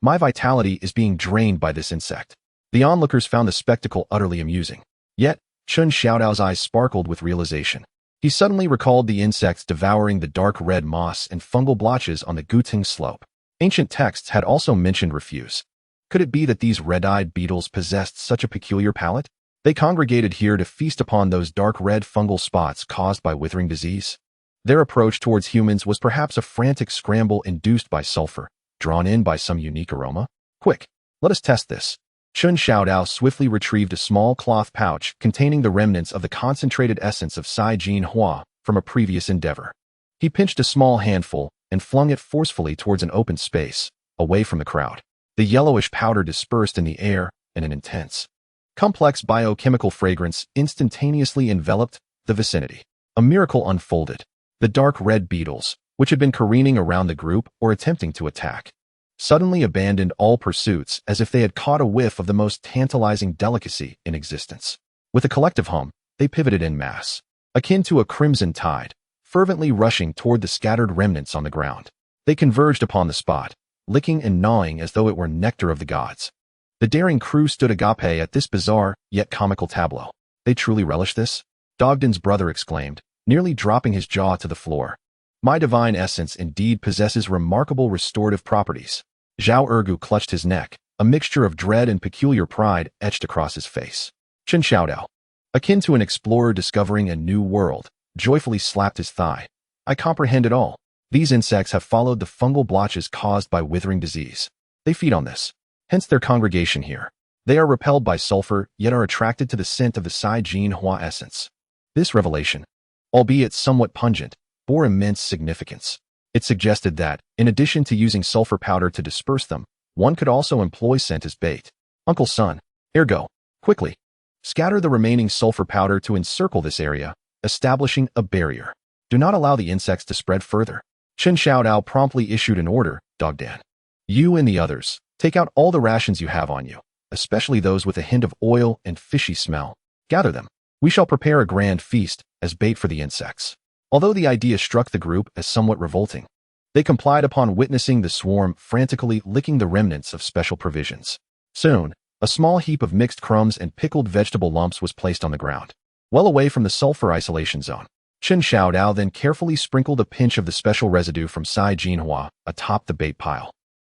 [SPEAKER 2] My vitality is being drained by this insect. The onlookers found the spectacle utterly amusing. Yet, Chen Xiao Dao's eyes sparkled with realization. He suddenly recalled the insects devouring the dark red moss and fungal blotches on the Guting slope. Ancient texts had also mentioned refuse. Could it be that these red-eyed beetles possessed such a peculiar palate? They congregated here to feast upon those dark red fungal spots caused by withering disease. Their approach towards humans was perhaps a frantic scramble induced by sulfur, drawn in by some unique aroma. Quick, let us test this. Chen Xiao Dao swiftly retrieved a small cloth pouch containing the remnants of the concentrated essence of hygiene from a previous endeavor. He pinched a small handful and flung it forcefully towards an open space, away from the crowd. The yellowish powder dispersed in the air, and an intense, complex biochemical fragrance instantaneously enveloped the vicinity. A miracle unfolded. The dark red beetles, which had been careening around the group or attempting to attack, suddenly abandoned all pursuits as if they had caught a whiff of the most tantalizing delicacy in existence. With a collective hum, they pivoted en masse, akin to a crimson tide, fervently rushing toward the scattered remnants on the ground. They converged upon the spot, licking and gnawing as though it were nectar of the gods. The daring crew stood agape at this bizarre, yet comical tableau. They truly relish this? Dogden's brother exclaimed, nearly dropping his jaw to the floor. My divine essence indeed possesses remarkable restorative properties. Zhao Ergu clutched his neck, a mixture of dread and peculiar pride etched across his face. Chen Xiao Dao, akin to an explorer discovering a new world, joyfully slapped his thigh. I comprehend it all. These insects have followed the fungal blotches caused by withering disease. They feed on this, hence their congregation here. They are repelled by sulfur, yet are attracted to the scent of the hygiene Hua essence. This revelation, albeit somewhat pungent, bore immense significance. It suggested that, in addition to using sulfur powder to disperse them, one could also employ scent as bait. Uncle Sun, ergo, quickly, scatter the remaining sulfur powder to encircle this area, establishing a barrier. Do not allow the insects to spread further. Chen Xiao Dao promptly issued an order, Dogdan. You and the others, take out all the rations you have on you, especially those with a hint of oil and fishy smell. Gather them. We shall prepare a grand feast as bait for the insects. Although the idea struck the group as somewhat revolting, they complied upon witnessing the swarm frantically licking the remnants of special provisions. Soon, a small heap of mixed crumbs and pickled vegetable lumps was placed on the ground, well away from the sulfur isolation zone. Chen Xiao Dao then carefully sprinkled a pinch of the special residue from Sai Jinhua atop the bait pile.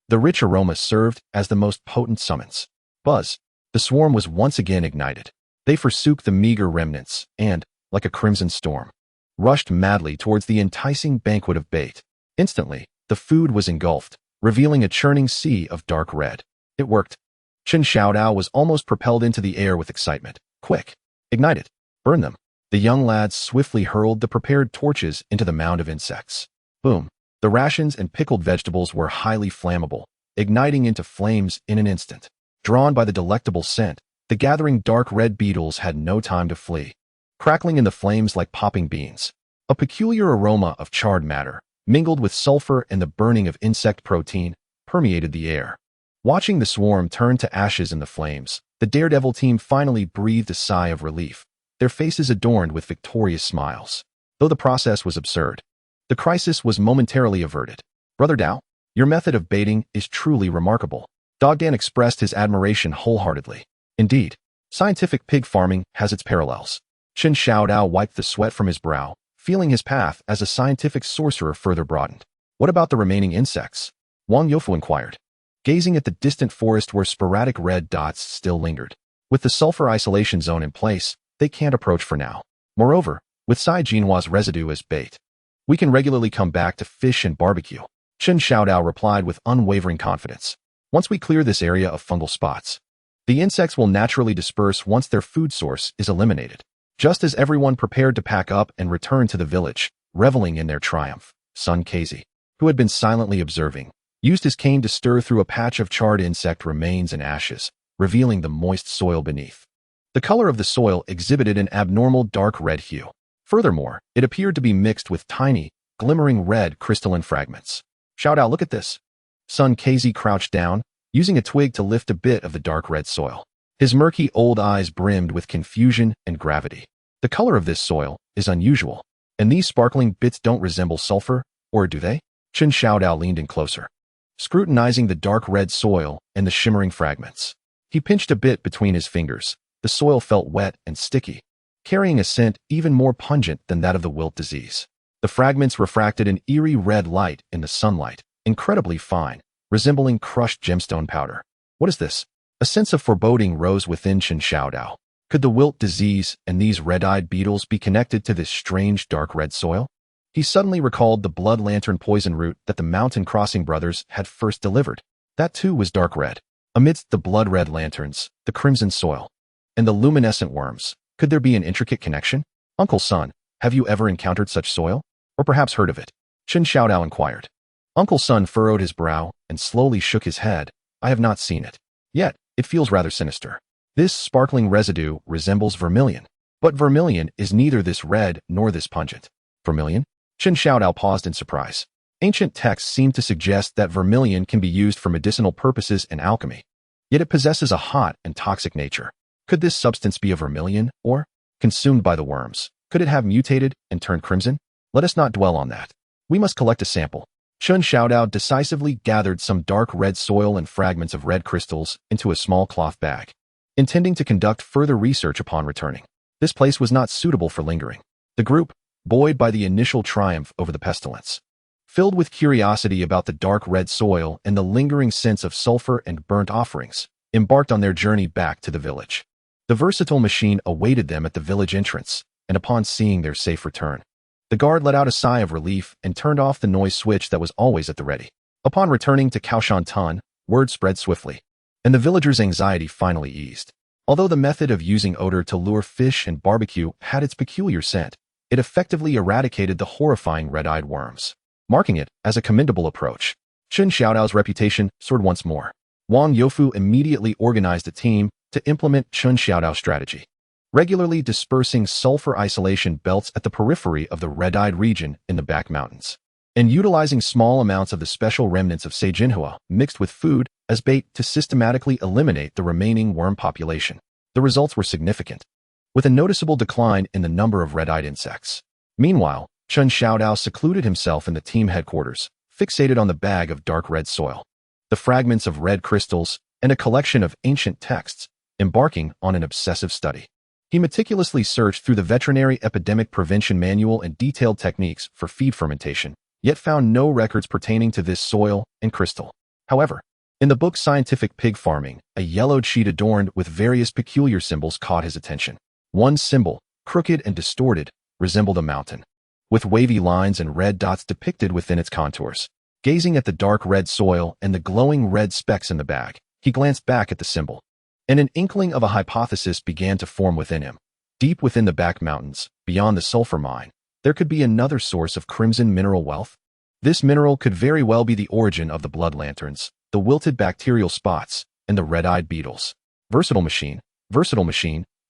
[SPEAKER 2] The rich aroma served as the most potent summons. Buzz. The swarm was once again ignited. They forsook the meager remnants and, like a crimson storm, rushed madly towards the enticing banquet of bait. Instantly, the food was engulfed, revealing a churning sea of dark red. It worked. Chen Xiao Dao was almost propelled into the air with excitement. Quick! Ignite it! Burn them! The young lads swiftly hurled the prepared torches into the mound of insects. Boom! The rations and pickled vegetables were highly flammable, igniting into flames in an instant. Drawn by the delectable scent, the gathering dark red beetles had no time to flee, crackling in the flames like popping beans. A peculiar aroma of charred matter, mingled with sulfur and the burning of insect protein, permeated the air. Watching the swarm turn to ashes in the flames, the daredevil team finally breathed a sigh of relief, their faces adorned with victorious smiles. Though the process was absurd, the crisis was momentarily averted. Brother Dao, your method of baiting is truly remarkable. Dogdan expressed his admiration wholeheartedly. Indeed, scientific pig farming has its parallels. Chen Xiao Dao wiped the sweat from his brow, feeling his path as a scientific sorcerer further broadened. What about the remaining insects? Wang Youfu inquired, gazing at the distant forest where sporadic red dots still lingered. With the sulfur isolation zone in place, they can't approach for now. Moreover, with Sai Jinhua's residue as bait, we can regularly come back to fish and barbecue. Chen Xiao Dao replied with unwavering confidence. Once we clear this area of fungal spots, the insects will naturally disperse once their food source is eliminated. Just as everyone prepared to pack up and return to the village, reveling in their triumph, Sun Casey, who had been silently observing, used his cane to stir through a patch of charred insect remains and ashes, revealing the moist soil beneath. The color of the soil exhibited an abnormal dark red hue. Furthermore, it appeared to be mixed with tiny, glimmering red crystalline fragments. Shout out, look at this. Sun Casey crouched down, using a twig to lift a bit of the dark red soil. His murky old eyes brimmed with confusion and gravity. The color of this soil is unusual, and these sparkling bits don't resemble sulfur, or do they? Chen Xiao Dao leaned in closer, scrutinizing the dark red soil and the shimmering fragments. He pinched a bit between his fingers. The soil felt wet and sticky, carrying a scent even more pungent than that of the wilt disease. The fragments refracted an eerie red light in the sunlight, incredibly fine, resembling crushed gemstone powder. What is this? A sense of foreboding rose within Chen Xiao Dao. Could the wilt disease and these red-eyed beetles be connected to this strange dark red soil? He suddenly recalled the blood lantern poison root that the mountain crossing brothers had first delivered. That too was dark red. Amidst the blood red lanterns, the crimson soil, and the luminescent worms, could there be an intricate connection? Uncle Sun, have you ever encountered such soil? Or perhaps heard of it? Chen Xiao Dao inquired. Uncle Sun furrowed his brow and slowly shook his head. I have not seen it. Yet, it feels rather sinister. This sparkling residue resembles vermilion. But vermilion is neither this red nor this pungent. Vermilion? Chen Xiao Dao paused in surprise. Ancient texts seem to suggest that vermilion can be used for medicinal purposes and alchemy. Yet it possesses a hot and toxic nature. Could this substance be a vermilion, or, consumed by the worms, could it have mutated and turned crimson? Let us not dwell on that. We must collect a sample. Chen Xiao Dao decisively gathered some dark red soil and fragments of red crystals into a small cloth bag, intending to conduct further research upon returning. This place was not suitable for lingering. The group, buoyed by the initial triumph over the pestilence, filled with curiosity about the dark red soil and the lingering sense of sulfur and burnt offerings, embarked on their journey back to the village. The versatile machine awaited them at the village entrance, and upon seeing their safe return, the guard let out a sigh of relief and turned off the noise switch that was always at the ready. Upon returning to Kao Shan Tun, word spread swiftly, and the villagers' anxiety finally eased. Although the method of using odor to lure fish and barbecue had its peculiar scent, it effectively eradicated the horrifying red-eyed worms, marking it as a commendable approach. Chen Xiaodao's reputation soared once more. Wang Youfu immediately organized a team to implement Chen Xiaodao's strategy, regularly dispersing sulfur isolation belts at the periphery of the red-eyed region in the back mountains, and utilizing small amounts of the special remnants of Jinhua mixed with food as bait to systematically eliminate the remaining worm population. The results were significant, with a noticeable decline in the number of red-eyed insects. Meanwhile, Chen Xiaodao secluded himself in the team headquarters, fixated on the bag of dark red soil, the fragments of red crystals, and a collection of ancient texts, embarking on an obsessive study. He meticulously searched through the Veterinary Epidemic Prevention Manual and detailed techniques for feed fermentation, yet found no records pertaining to this soil and crystal. However, in the book Scientific Pig Farming, a yellowed sheet adorned with various peculiar symbols caught his attention. One symbol, crooked and distorted, resembled a mountain, with wavy lines and red dots depicted within its contours. Gazing at the dark red soil and the glowing red specks in the bag, he glanced back at the symbol, and an inkling of a hypothesis began to form within him. Deep within the back mountains, beyond the sulfur mine, there could be another source of crimson mineral wealth. This mineral could very well be the origin of the blood lanterns, the wilted bacterial spots, and the red-eyed beetles. Versatile machine,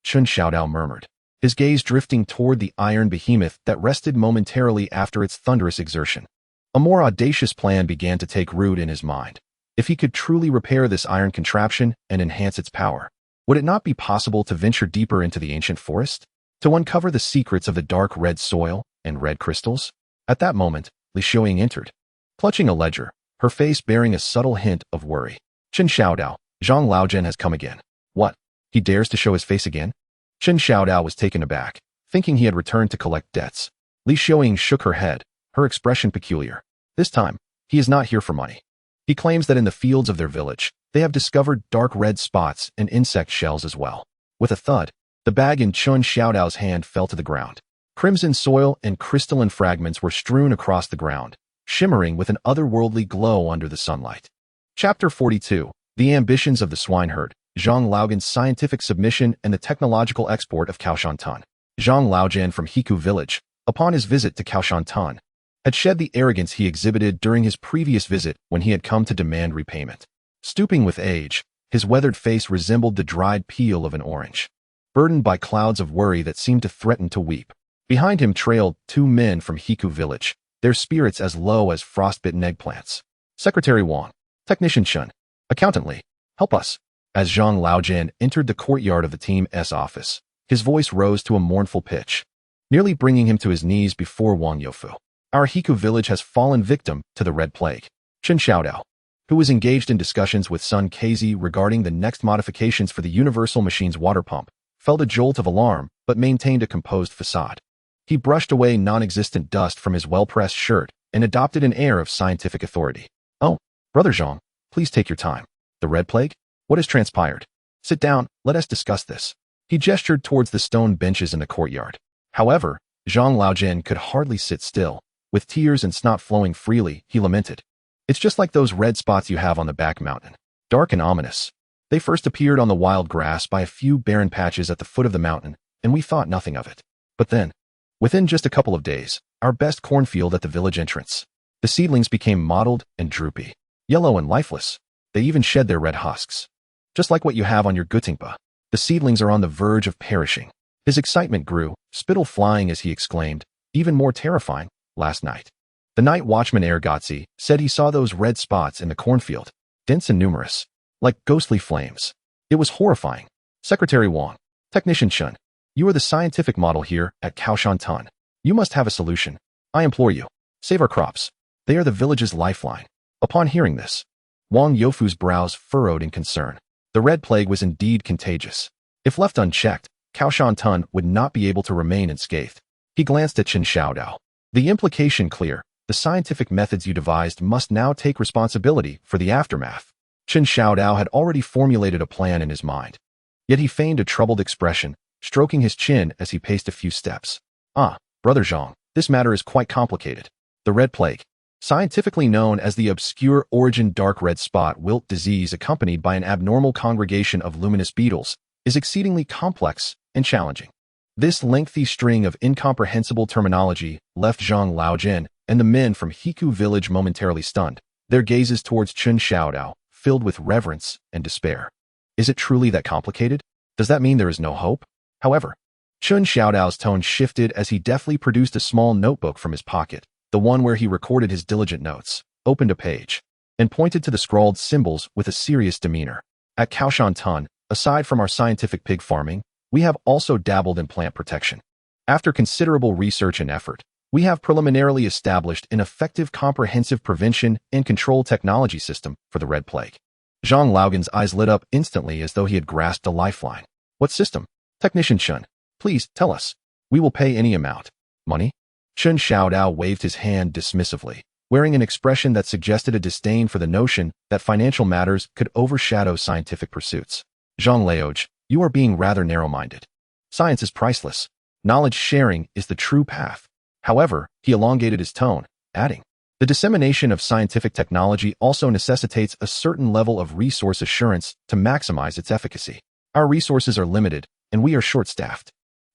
[SPEAKER 2] Chen Xiaodao murmured, his gaze drifting toward the iron behemoth that rested momentarily after its thunderous exertion. A more audacious plan began to take root in his mind. If he could truly repair this iron contraption and enhance its power, would it not be possible to venture deeper into the ancient forest, to uncover the secrets of the dark red soil and red crystals? At that moment, Li Xiaoying entered, clutching a ledger, her face bearing a subtle hint of worry. Chen Xiaodao, Zhang Laojian has come again. What? He dares to show his face again? Chen Xiaodao was taken aback, thinking he had returned to collect debts. Li Xiaoying shook her head, her expression peculiar. This time, he is not here for money. He claims that in the fields of their village, they have discovered dark red spots and insect shells as well. With a thud, the bag in Chen Xiaodao's hand fell to the ground. Crimson soil and crystalline fragments were strewn across the ground, shimmering with an otherworldly glow under the sunlight. Chapter 42. The Ambitions of the Swineherd, Zhang Laojian's Scientific Submission and the Technological Export of Kao Shan Tun. Zhang Laojian from Hiku Village, upon his visit to Kao Shan Tun, had shed the arrogance he exhibited during his previous visit when he had come to demand repayment. Stooping with age, his weathered face resembled the dried peel of an orange, burdened by clouds of worry that seemed to threaten to weep. Behind him trailed two men from Hiku Village, their spirits as low as frostbitten eggplants. Secretary Wang, Technician Chen, Accountant Li, help us. As Zhang Laojian entered the courtyard of the Team S office, his voice rose to a mournful pitch, nearly bringing him to his knees before Wang Youfu. Our Hiku village has fallen victim to the Red Plague. Chen Xiaodao, who was engaged in discussions with Sun Keizi regarding the next modifications for the Universal Machine's water pump, felt a jolt of alarm but maintained a composed facade. He brushed away non-existent dust from his well-pressed shirt and adopted an air of scientific authority. Oh, Brother Zhang, please take your time. The Red Plague? What has transpired? Sit down, let us discuss this. He gestured towards the stone benches in the courtyard. However, Zhang Laojian could hardly sit still. With tears and snot flowing freely, he lamented. It's just like those red spots you have on the back mountain. Dark and ominous. They first appeared on the wild grass by a few barren patches at the foot of the mountain, and we thought nothing of it. But then, within just a couple of days, our best cornfield at the village entrance, the seedlings became mottled and droopy, yellow and lifeless. They even shed their red husks. Just like what you have on your gutingpa, the seedlings are on the verge of perishing. His excitement grew, spittle flying as he exclaimed, even more terrifying, last night. The night watchman Ergotzi said he saw those red spots in the cornfield, dense and numerous, like ghostly flames. It was horrifying. Secretary Wang, Technician Chen, you are the scientific model here at Kao Shan Tun. You must have a solution. I implore you. Save our crops. They are the village's lifeline. Upon hearing this, Wang Youfu's brows furrowed in concern. The red plague was indeed contagious. If left unchecked, Kao Shan Tun would not be able to remain unscathed. He glanced at Chen Xiao Dao. The implication clear. The scientific methods you devised must now take responsibility for the aftermath. Chen Xiao Dao had already formulated a plan in his mind. Yet he feigned a troubled expression, stroking his chin as he paced a few steps. Brother Zhang, this matter is quite complicated. The red plague, scientifically known as the obscure origin dark red spot wilt disease accompanied by an abnormal congregation of luminous beetles, is exceedingly complex and challenging. This lengthy string of incomprehensible terminology left Zhang Laojin and the men from Hiku village momentarily stunned, their gazes towards Chen Xiao Dao filled with reverence and despair. Is it truly that complicated? Does that mean there is no hope? However, Chen Xiao Dao's tone shifted as he deftly produced a small notebook from his pocket, the one where he recorded his diligent notes, opened a page, and pointed to the scrawled symbols with a serious demeanor. At Kao Shan Tun, aside from our scientific pig farming, we have also dabbled in plant protection. After considerable research and effort, we have preliminarily established an effective comprehensive prevention and control technology system for the red plague. Zhang Laogan's eyes lit up instantly as though he had grasped a lifeline. What system? Technician Chen, please tell us. We will pay any amount. Money? Chen Xiao Dao waved his hand dismissively, wearing an expression that suggested a disdain for the notion that financial matters could overshadow scientific pursuits. Zhang Laoj, you are being rather narrow-minded. Science is priceless. Knowledge sharing is the true path. However, he elongated his tone, adding, the dissemination of scientific technology also necessitates a certain level of resource assurance to maximize its efficacy. Our resources are limited, and we are short-staffed.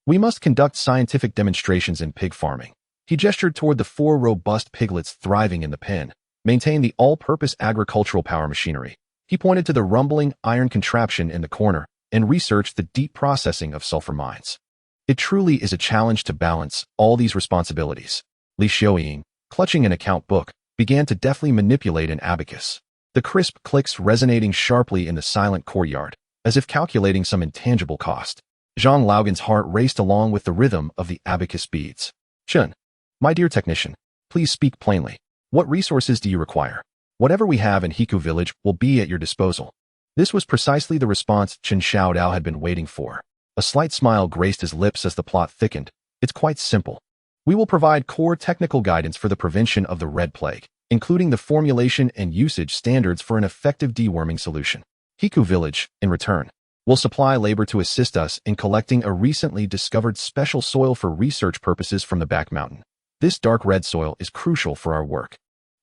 [SPEAKER 2] We must conduct scientific demonstrations in pig farming. He gestured toward the 4 robust piglets thriving in the pen, maintain the all-purpose agricultural power machinery. He pointed to the rumbling iron contraption in the corner and researched the deep processing of sulfur mines. It truly is a challenge to balance all these responsibilities. Li Xiaoying, clutching an account book, began to deftly manipulate an abacus. The crisp clicks resonating sharply in the silent courtyard, as if calculating some intangible cost. Zhang Laogan's heart raced along with the rhythm of the abacus beads. Chen, my dear technician, please speak plainly. What resources do you require? Whatever we have in Hiku village will be at your disposal. This was precisely the response Chen Xiao Dao had been waiting for. A slight smile graced his lips as the plot thickened. It's quite simple. We will provide core technical guidance for the prevention of the red plague, including the formulation and usage standards for an effective deworming solution. Hiku village, in return, will supply labor to assist us in collecting a recently discovered special soil for research purposes from the back mountain. This dark red soil is crucial for our work.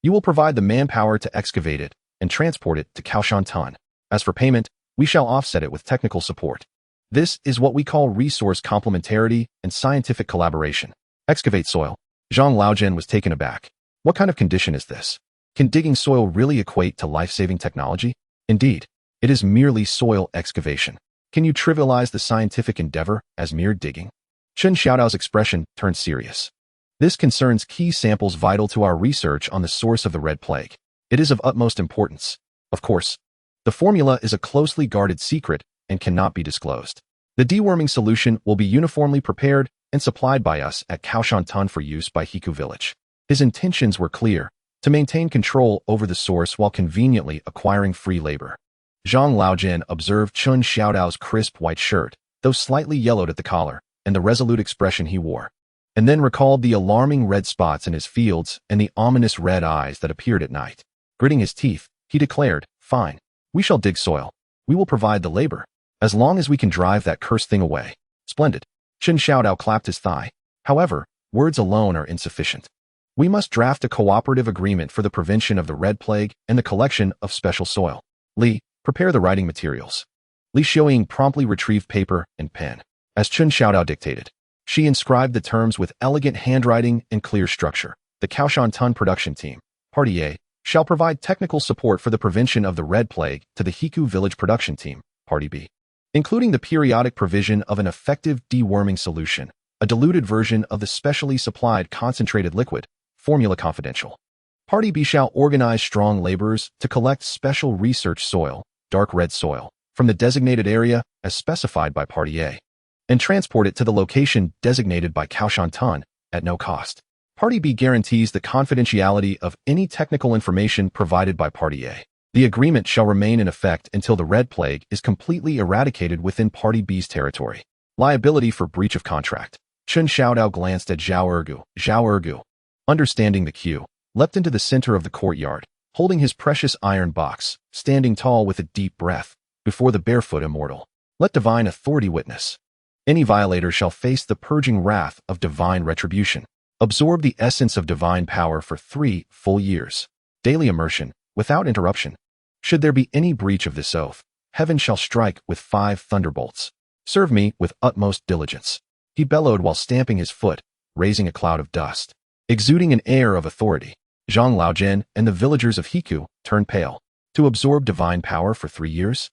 [SPEAKER 2] You will provide the manpower to excavate it and transport it to Kao Shan Tun. As for payment, we shall offset it with technical support. This is what we call resource complementarity and scientific collaboration. Excavate soil. Zhang Laojian was taken aback. What kind of condition is this? Can digging soil really equate to life-saving technology? Indeed, it is merely soil excavation. Can you trivialize the scientific endeavor as mere digging? Chen Xiaodao's expression turned serious. This concerns key samples vital to our research on the source of the red plague. It is of utmost importance. Of course, the formula is a closely guarded secret and cannot be disclosed. The deworming solution will be uniformly prepared and supplied by us at Kao Shan Tun for use by Hiku village. His intentions were clear, to maintain control over the source while conveniently acquiring free labor. Zhang Laojin observed Chen Xiaodao's crisp white shirt, though slightly yellowed at the collar, and the resolute expression he wore, and then recalled the alarming red spots in his fields and the ominous red eyes that appeared at night. Gritting his teeth, he declared, "Fine. We shall dig soil. We will provide the labor. As long as we can drive that cursed thing away." Splendid. Chen Xiaodao clapped his thigh. However, words alone are insufficient. We must draft a cooperative agreement for the prevention of the red plague and the collection of special soil. Li, prepare the writing materials. Li Xiaoying promptly retrieved paper and pen. As Chen Xiaodao dictated, she inscribed the terms with elegant handwriting and clear structure. The Kao Shan Tun production team, Party A, shall provide technical support for the prevention of the red plague to the Hiku village production team, Party B, including the periodic provision of an effective deworming solution, a diluted version of the specially supplied concentrated liquid, Formula confidential. Party B shall organize strong laborers to collect special research soil, dark red soil, from the designated area as specified by Party A, and transport it to the location designated by Kao Shan Tun at no cost. Party B guarantees the confidentiality of any technical information provided by Party A. The agreement shall remain in effect until the Red Plague is completely eradicated within Party B's territory. Liability for breach of contract. Chen Xiao Dao glanced at Zhao Ergu. Zhao Ergu, understanding the cue, leapt into the center of the courtyard, holding his precious iron box, standing tall with a deep breath, before the barefoot immortal. Let divine authority witness. Any violator shall face the purging wrath of divine retribution. Absorb the essence of divine power for 3 full years. Daily immersion, without interruption. Should there be any breach of this oath, heaven shall strike with 5 thunderbolts. Serve me with utmost diligence. He bellowed while stamping his foot, raising a cloud of dust. Exuding an air of authority, Zhang Laojian and the villagers of Hiku turned pale. To absorb divine power for 3 years?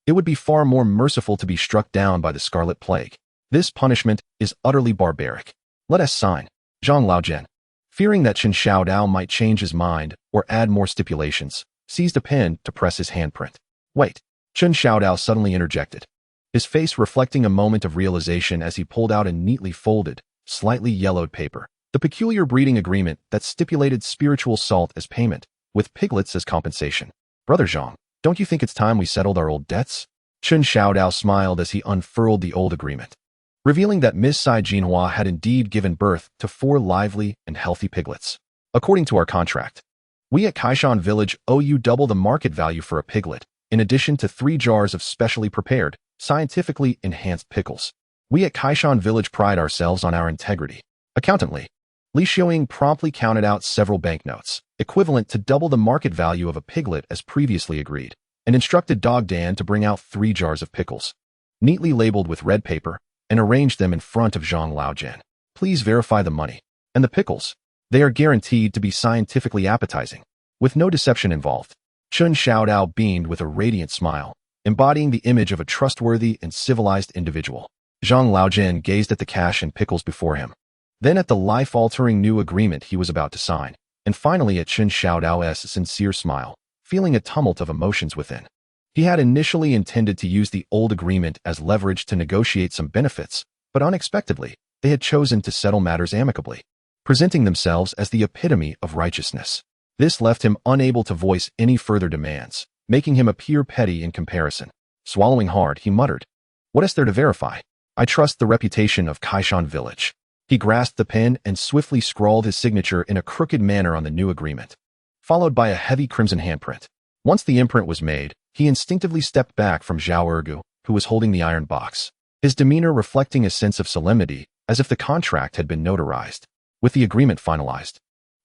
[SPEAKER 2] It would be far more merciful to be struck down by the scarlet plague. This punishment is utterly barbaric. Let us sign. Zhang Laojian, fearing that Chen Xiao Dao might change his mind or add more stipulations, seized a pen to press his handprint. Wait. Chen Xiao Dao suddenly interjected, his face reflecting a moment of realization as he pulled out a neatly folded, slightly yellowed paper. The peculiar breeding agreement that stipulated spiritual salt as payment, with piglets as compensation. Brother Zhang, don't you think it's time we settled our old debts? Chen Xiao Dao smiled as he unfurled the old agreement, revealing that Miss Sai Jinhua had indeed given birth to 4 lively and healthy piglets. According to our contract, we at Kaishan Village owe you double the market value for a piglet, in addition to 3 jars of specially prepared, scientifically enhanced pickles. We at Kaishan Village pride ourselves on our integrity. Accountantly, Li Xiaoying promptly counted out several banknotes, equivalent to double the market value of a piglet as previously agreed, and instructed Dog Dan to bring out 3 jars of pickles, neatly labeled with red paper, and arranged them in front of Zhang Laojian. Please verify the money. And the pickles. They are guaranteed to be scientifically appetizing, with no deception involved. Chen Xiao Dao beamed with a radiant smile, embodying the image of a trustworthy and civilized individual. Zhang Laojian gazed at the cash and pickles before him, then at the life-altering new agreement he was about to sign, and finally at Chen Xiao Dao's sincere smile, feeling a tumult of emotions within. He had initially intended to use the old agreement as leverage to negotiate some benefits, but unexpectedly, they had chosen to settle matters amicably, presenting themselves as the epitome of righteousness. This left him unable to voice any further demands, making him appear petty in comparison. Swallowing hard, he muttered, "What is there to verify? I trust the reputation of Kaishan Village." He grasped the pen and swiftly scrawled his signature in a crooked manner on the new agreement, followed by a heavy crimson handprint. Once the imprint was made, he instinctively stepped back from Zhao Ergu, who was holding the iron box, his demeanor reflecting a sense of solemnity, as if the contract had been notarized. With the agreement finalized,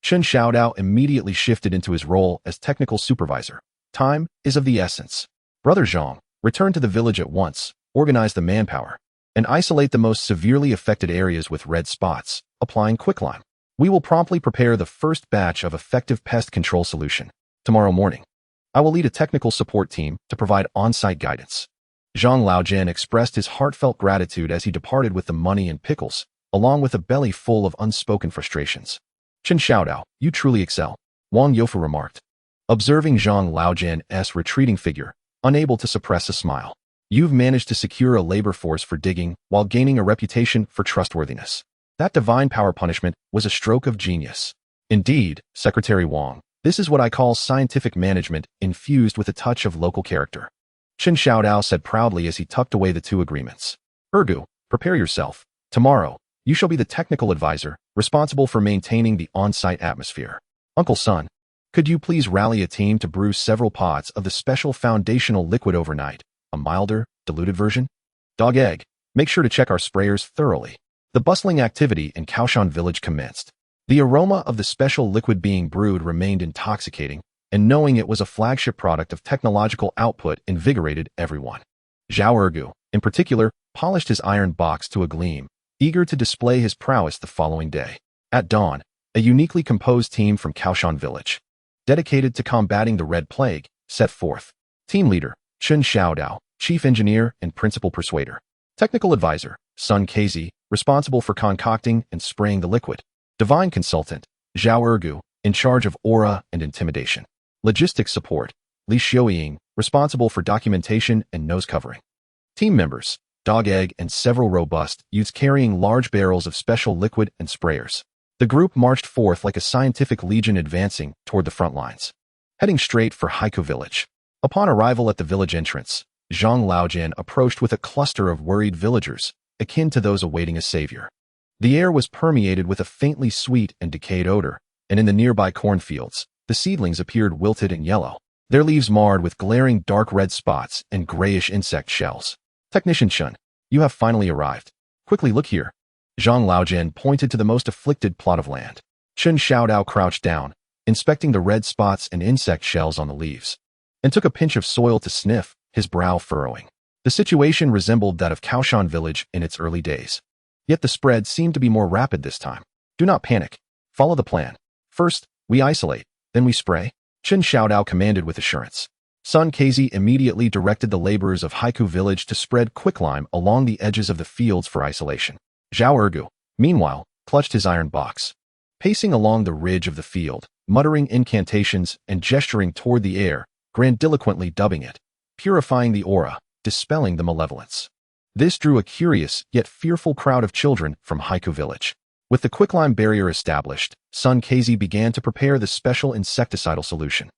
[SPEAKER 2] Chen Xiao Dao immediately shifted into his role as technical supervisor. Time is of the essence. Brother Zhang, return to the village at once, organize the manpower, and isolate the most severely affected areas with red spots, applying quicklime. We will promptly prepare the first batch of effective pest control solution. Tomorrow morning, I will lead a technical support team to provide on-site guidance. Zhang Laojian expressed his heartfelt gratitude as he departed with the money and pickles, along with a belly full of unspoken frustrations. Chen Xiaodao, you truly excel, Wang Youfu remarked, observing Zhang Laojian's retreating figure, unable to suppress a smile. You've managed to secure a labor force for digging while gaining a reputation for trustworthiness. That divine power punishment was a stroke of genius. Indeed, Secretary Wang, this is what I call scientific management infused with a touch of local character. Chen Xiaodao said proudly as he tucked away the 2 agreements. Ergu, prepare yourself. Tomorrow, you shall be the technical advisor, responsible for maintaining the on-site atmosphere. Uncle Sun, could you please rally a team to brew several pots of the special foundational liquid overnight, a milder, diluted version? Dog Egg, make sure to check our sprayers thoroughly. The bustling activity in Kaoshan Village commenced. The aroma of the special liquid being brewed remained intoxicating, and knowing it was a flagship product of technological output invigorated everyone. Zhao Ergu, in particular, polished his iron box to a gleam, eager to display his prowess the following day. At dawn, a uniquely composed team from Kaoshan Village, dedicated to combating the Red Plague, set forth. Team leader, Chen Xiaodao, chief engineer and principal persuader. Technical advisor, Sun Kezi, responsible for concocting and spraying the liquid. Divine consultant, Zhao Ergu, in charge of aura and intimidation. Logistics support, Li Xiaoying, responsible for documentation and nose covering. Team members, Dog Egg and several robust youths carrying large barrels of special liquid and sprayers. The group marched forth like a scientific legion advancing toward the front lines, heading straight for Haiku village. Upon arrival at the village entrance, Zhang Laojian approached with a cluster of worried villagers, akin to those awaiting a savior. The air was permeated with a faintly sweet and decayed odor, and in the nearby cornfields, the seedlings appeared wilted and yellow, their leaves marred with glaring dark red spots and grayish insect shells. Technician Chen, you have finally arrived. Quickly look here. Zhang Laojian pointed to the most afflicted plot of land. Chen Xiao Dao crouched down, inspecting the red spots and insect shells on the leaves, and took a pinch of soil to sniff, his brow furrowing. The situation resembled that of Kao Shan village in its early days. Yet the spread seemed to be more rapid this time. Do not panic. Follow the plan. First, we isolate, then we spray. Chen Xiao Dao commanded with assurance. Sun Kezi immediately directed the laborers of Haiku village to spread quicklime along the edges of the fields for isolation. Zhao Ergu, meanwhile, clutched his iron box. Pacing along the ridge of the field, muttering incantations and gesturing toward the air, grandiloquently dubbing it, purifying the aura, dispelling the malevolence. This drew a curious yet fearful crowd of children from Haiku village. With the quicklime barrier established, Sun Kezi began to prepare the special insecticidal solution.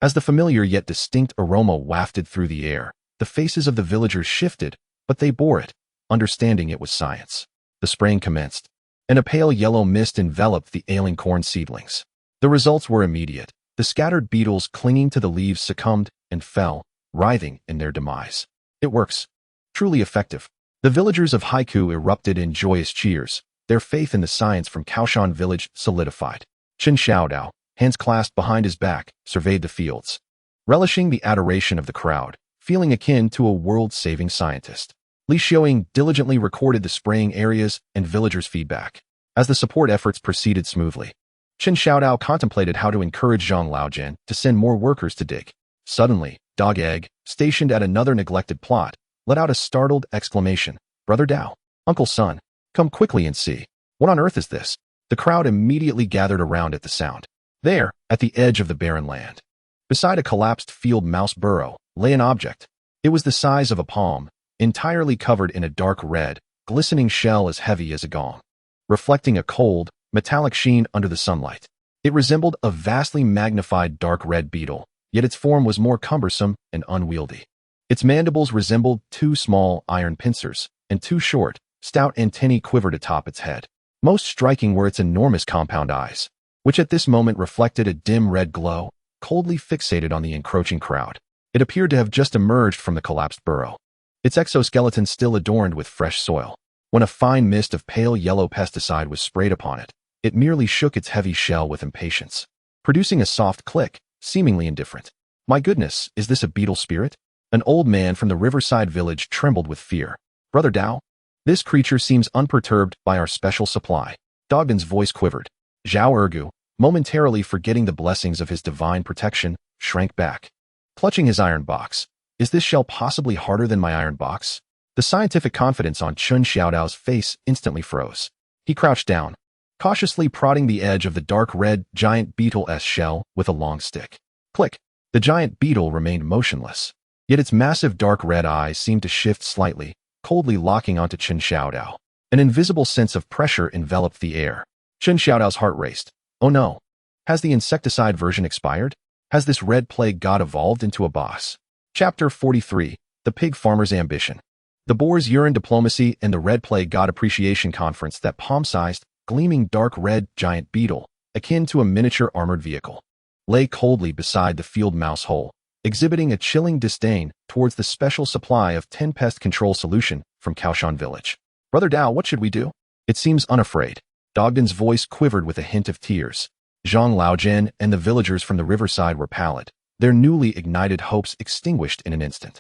[SPEAKER 2] As the familiar yet distinct aroma wafted through the air, the faces of the villagers shifted, but they bore it, understanding it was science. The spraying commenced, and a pale yellow mist enveloped the ailing corn seedlings. The results were immediate. The scattered beetles clinging to the leaves succumbed and fell, writhing in their demise. It works. Truly effective. The villagers of Haiku erupted in joyous cheers, their faith in the science from Kao Shan village solidified. Chen Xiao Dao, hands clasped behind his back, surveyed the fields, relishing the adoration of the crowd, feeling akin to a world-saving scientist. Li Xiaoying diligently recorded the spraying areas and villagers' feedback. As the support efforts proceeded smoothly, Chen Xiao Dao contemplated how to encourage Zhang Laojian to send more workers to dig. Suddenly, Dog Egg, stationed at another neglected plot, let out a startled exclamation. Brother Dao, Uncle Sun, come quickly and see. What on earth is this? The crowd immediately gathered around at the sound. There, at the edge of the barren land, beside a collapsed field mouse burrow, lay an object. It was the size of a palm, entirely covered in a dark red, glistening shell as heavy as a gong, reflecting a cold, metallic sheen under the sunlight. It resembled a vastly magnified dark red beetle, yet its form was more cumbersome and unwieldy. Its mandibles resembled two small iron pincers, and two short, stout antennae quivered atop its head. Most striking were its enormous compound eyes, which at this moment reflected a dim red glow, coldly fixated on the encroaching crowd. It appeared to have just emerged from the collapsed burrow, its exoskeleton still adorned with fresh soil. When a fine mist of pale yellow pesticide was sprayed upon it, it merely shook its heavy shell with impatience, producing a soft click, seemingly indifferent. My goodness, is this a beetle spirit? An old man from the riverside village trembled with fear. Brother Dao, this creature seems unperturbed by our special supply. Dogden's voice quivered. Zhao Ergu, momentarily forgetting the blessings of his divine protection, shrank back, clutching his iron box. Is this shell possibly harder than my iron box? The scientific confidence on Chen Xiao Dao's face instantly froze. He crouched down, cautiously prodding the edge of the dark red giant beetle-esque shell with a long stick. Click! The giant beetle remained motionless, yet its massive dark red eyes seemed to shift slightly, coldly locking onto Chen Xiao Dao. An invisible sense of pressure enveloped the air. Chen Xiao Dao's heart raced. Oh no! Has the insecticide version expired? Has this red plague god evolved into a boss? Chapter 43, The Pig Farmer's Ambition. The boar's urine diplomacy and the red plague god appreciation conference. That palm-sized, gleaming dark red giant beetle, akin to a miniature armored vehicle, lay coldly beside the field mouse hole, exhibiting a chilling disdain towards the special supply of 10 pest control solution from Kao Shan village. Brother Dao, what should we do? It seems unafraid. Dogden's voice quivered with a hint of tears. Zhang Laojian and the villagers from the riverside were pallid, their newly ignited hopes extinguished in an instant.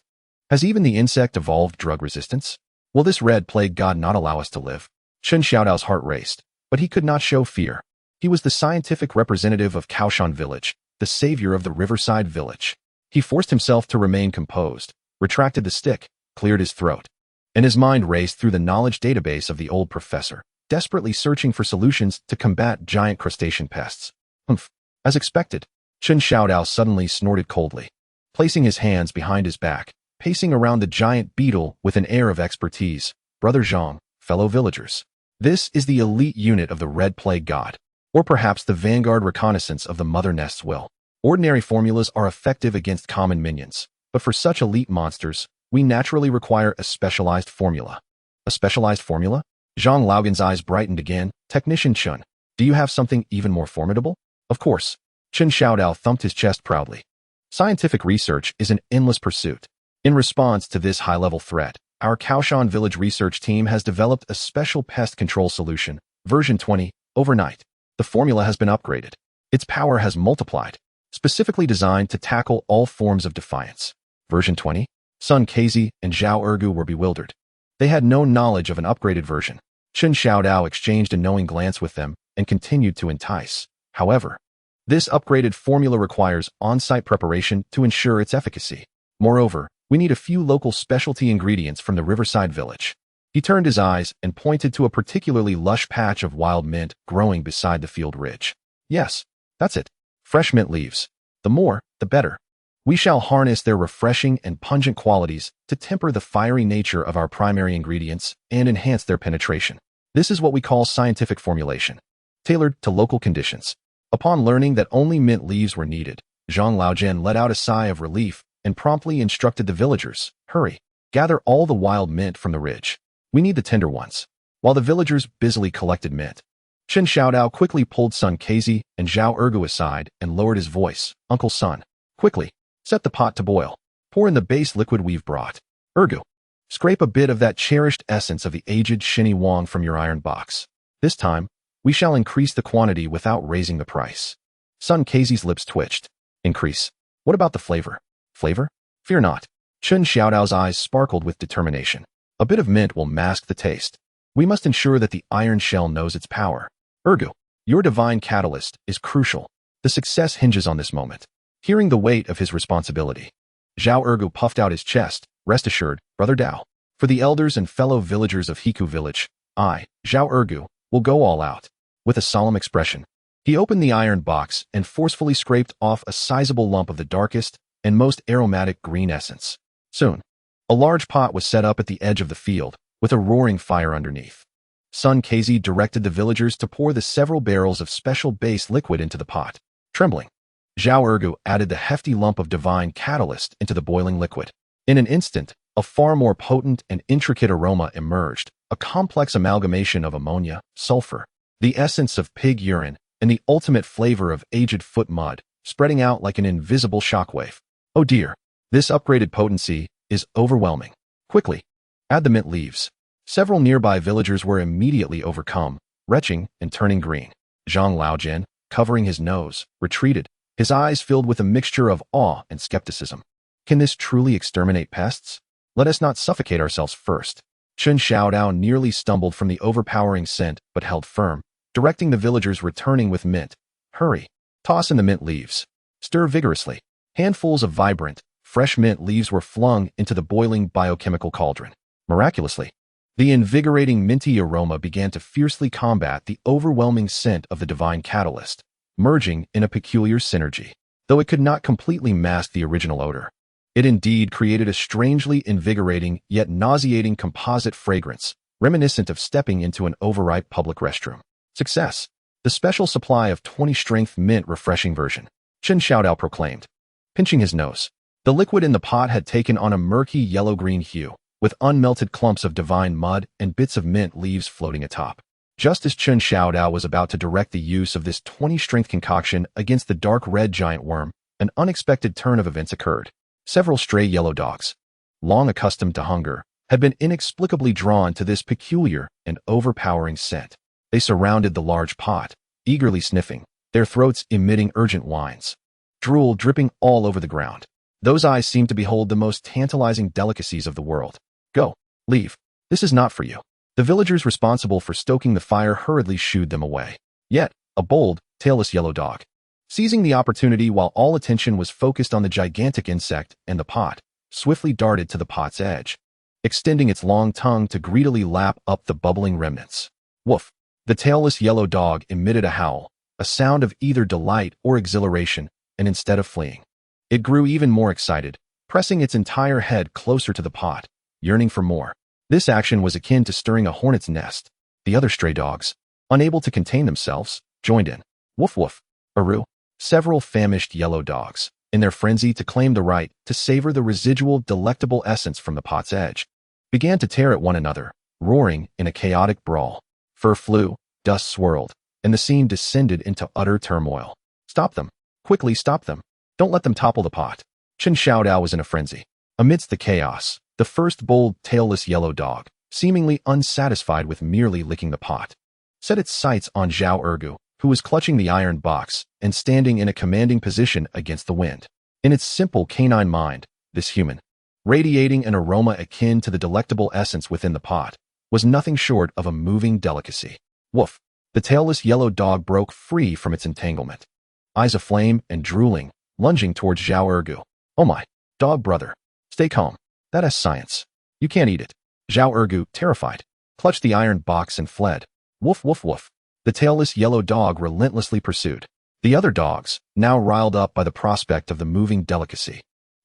[SPEAKER 2] Has even the insect evolved drug resistance? Will this red plague god not allow us to live? Chen Xiaodao's heart raced, but he could not show fear. He was the scientific representative of Kao Shan village, the savior of the riverside village. He forced himself to remain composed, retracted the stick, cleared his throat, and his mind raced through the knowledge database of the old professor. desperately searching for solutions to combat giant crustacean pests. Humph. As expected, Chen Xiao Dao suddenly snorted coldly, placing his hands behind his back, pacing around the giant beetle with an air of expertise. Brother Zhang, fellow villagers. This is the elite unit of the Red Plague God, or perhaps the vanguard reconnaissance of the Mother Nest's will. Ordinary formulas are effective against common minions, but for such elite monsters, we naturally require a specialized formula. A specialized formula? Zhang Laogan's eyes brightened again. Technician Chen, do you have something even more formidable? Of course. Chen Xiao Dao thumped his chest proudly. Scientific research is an endless pursuit. In response to this high-level threat, our Kao Shan village research team has developed a special pest control solution, version 20, overnight. The formula has been upgraded. Its power has multiplied, specifically designed to tackle all forms of defiance. Version 20? Sun Kazi and Zhao Ergu were bewildered. They had no knowledge of an upgraded version. Chen Xiao Dao exchanged a knowing glance with them and continued to entice. However, this upgraded formula requires on-site preparation to ensure its efficacy. Moreover, we need a few local specialty ingredients from the riverside village. He turned his eyes and pointed to a particularly lush patch of wild mint growing beside the field ridge. Yes, that's it. Fresh mint leaves. The more, the better. We shall harness their refreshing and pungent qualities to temper the fiery nature of our primary ingredients and enhance their penetration. This is what we call scientific formulation, tailored to local conditions. Upon learning that only mint leaves were needed, Zhang Laojian let out a sigh of relief and promptly instructed the villagers, hurry, gather all the wild mint from the ridge. We need the tender ones. While the villagers busily collected mint, Chen Xiao Dao quickly pulled Sun Kazi and Zhao Ergu aside and lowered his voice. Uncle Sun, quickly, set the pot to boil. Pour in the base liquid we've brought. Ergu, scrape a bit of that cherished essence of the aged Shinny Wang from your iron box. This time, we shall increase the quantity without raising the price. Sun Kazi's lips twitched. Increase. What about the flavor? Flavor? Fear not. Chen Xiao Dao's eyes sparkled with determination. A bit of mint will mask the taste. We must ensure that the iron shell knows its power. Ergu, your divine catalyst is crucial. The success hinges on this moment. Hearing the weight of his responsibility, Zhao Ergu puffed out his chest. Rest assured, Brother Dao. For the elders and fellow villagers of Hiku village, I, Zhao Ergu, will go all out. With a solemn expression, he opened the iron box and forcefully scraped off a sizable lump of the darkest and most aromatic green essence. Soon, a large pot was set up at the edge of the field, with a roaring fire underneath. Sun Kazi directed the villagers to pour the several barrels of special base liquid into the pot. Trembling, Zhao Ergu added the hefty lump of divine catalyst into the boiling liquid. In an instant, a far more potent and intricate aroma emerged, a complex amalgamation of ammonia, sulfur, the essence of pig urine, and the ultimate flavor of aged foot mud, spreading out like an invisible shockwave. Oh dear, this upgraded potency is overwhelming. Quickly, add the mint leaves. Several nearby villagers were immediately overcome, retching and turning green. Zhang Laojian, covering his nose, retreated, his eyes filled with a mixture of awe and skepticism. Can this truly exterminate pests? Let us not suffocate ourselves first. Chen Xiao Dao nearly stumbled from the overpowering scent but held firm, directing the villagers returning with mint. Hurry, toss in the mint leaves. Stir vigorously. Handfuls of vibrant, fresh mint leaves were flung into the boiling biochemical cauldron. Miraculously, the invigorating minty aroma began to fiercely combat the overwhelming scent of the divine catalyst, merging in a peculiar synergy. Though it could not completely mask the original odor, it indeed created a strangely invigorating yet nauseating composite fragrance, reminiscent of stepping into an overripe public restroom. Success! The special supply of 20-strength mint refreshing version, Chen Xiao Dao proclaimed, pinching his nose. The liquid in the pot had taken on a murky yellow-green hue, with unmelted clumps of divine mud and bits of mint leaves floating atop. Just as Chen Xiao Dao was about to direct the use of this 20-strength concoction against the dark red giant worm, an unexpected turn of events occurred. Several stray yellow dogs, long accustomed to hunger, had been inexplicably drawn to this peculiar and overpowering scent. They surrounded the large pot, eagerly sniffing, their throats emitting urgent whines. Drool dripping all over the ground. Those eyes seemed to behold the most tantalizing delicacies of the world. Go, leave. This is not for you. The villagers responsible for stoking the fire hurriedly shooed them away. Yet, a bold, tailless yellow dog, seizing the opportunity while all attention was focused on the gigantic insect and the pot, swiftly darted to the pot's edge, extending its long tongue to greedily lap up the bubbling remnants. Woof! The tailless yellow dog emitted a howl, a sound of either delight or exhilaration, and instead of fleeing, it grew even more excited, pressing its entire head closer to the pot, yearning for more. This action was akin to stirring a hornet's nest. The other stray dogs, unable to contain themselves, joined in. Woof woof. Aroo. Several famished yellow dogs, in their frenzy to claim the right to savor the residual delectable essence from the pot's edge, began to tear at one another, roaring in a chaotic brawl. Fur flew, dust swirled, and the scene descended into utter turmoil. Stop them. Quickly stop them. Don't let them topple the pot. Chen Xiao Dao was in a frenzy. Amidst the chaos, the first bold, tailless yellow dog, seemingly unsatisfied with merely licking the pot, set its sights on Zhao Ergu, who was clutching the iron box and standing in a commanding position against the wind. In its simple canine mind, this human, radiating an aroma akin to the delectable essence within the pot, was nothing short of a moving delicacy. Woof! The tailless yellow dog broke free from its entanglement, eyes aflame and drooling, lunging towards Zhao Ergu. Oh my! Dog brother! Stay calm. That is science. You can't eat it. Zhao Ergu, terrified, clutched the iron box and fled. Woof woof woof. The tailless yellow dog relentlessly pursued. The other dogs, now riled up by the prospect of the moving delicacy,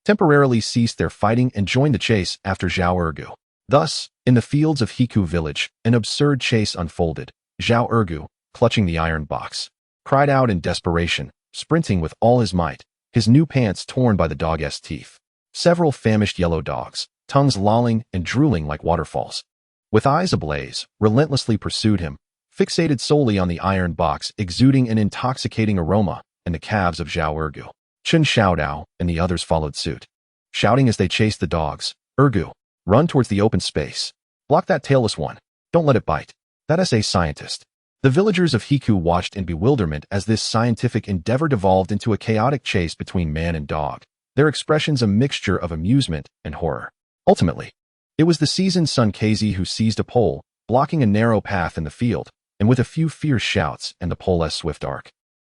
[SPEAKER 2] temporarily ceased their fighting and joined the chase after Zhao Ergu. Thus, in the fields of Hiku village, an absurd chase unfolded. Zhao Ergu, clutching the iron box, cried out in desperation, sprinting with all his might, his new pants torn by the dog's teeth. Several famished yellow dogs, tongues lolling and drooling like waterfalls, with eyes ablaze, relentlessly pursued him, fixated solely on the iron box exuding an intoxicating aroma and the calves of Zhao Ergu. Chen Xiao Dao and the others followed suit, shouting as they chased the dogs. Ergu, run towards the open space. Block that tailless one. Don't let it bite. That is a scientist. The villagers of Hiku watched in bewilderment as this scientific endeavor devolved into a chaotic chase between man and dog, their expressions a mixture of amusement and horror. Ultimately, it was the seasoned Sun Kezi who seized a pole, blocking a narrow path in the field, and with a few fierce shouts and the pole's swift arc,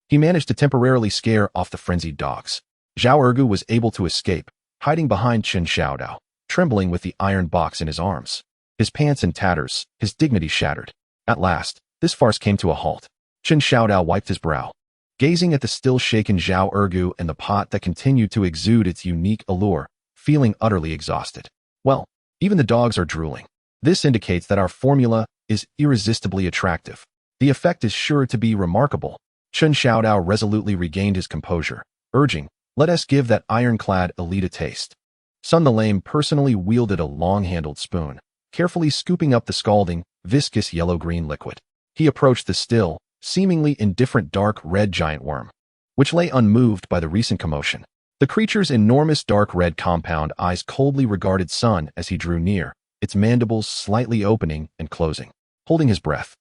[SPEAKER 2] he managed to temporarily scare off the frenzied dogs. Zhao Ergu was able to escape, hiding behind Chen Xiao Dao, trembling with the iron box in his arms, his pants in tatters, his dignity shattered. At last, this farce came to a halt. Chen Xiao Dao wiped his brow, gazing at the still shaken Zhao Ergu and the pot that continued to exude its unique allure, feeling utterly exhausted. Well, even the dogs are drooling. This indicates that our formula is irresistibly attractive. The effect is sure to be remarkable. Chen Xiao Dao resolutely regained his composure, urging, let us give that ironclad elite a taste. Sun the Lame personally wielded a long-handled spoon, carefully scooping up the scalding, viscous yellow-green liquid. He approached the still, seemingly indifferent dark red giant worm, which lay unmoved by the recent commotion. The creature's enormous dark red compound eyes coldly regarded Sun as he drew near, its mandibles slightly opening and closing. Holding his breath,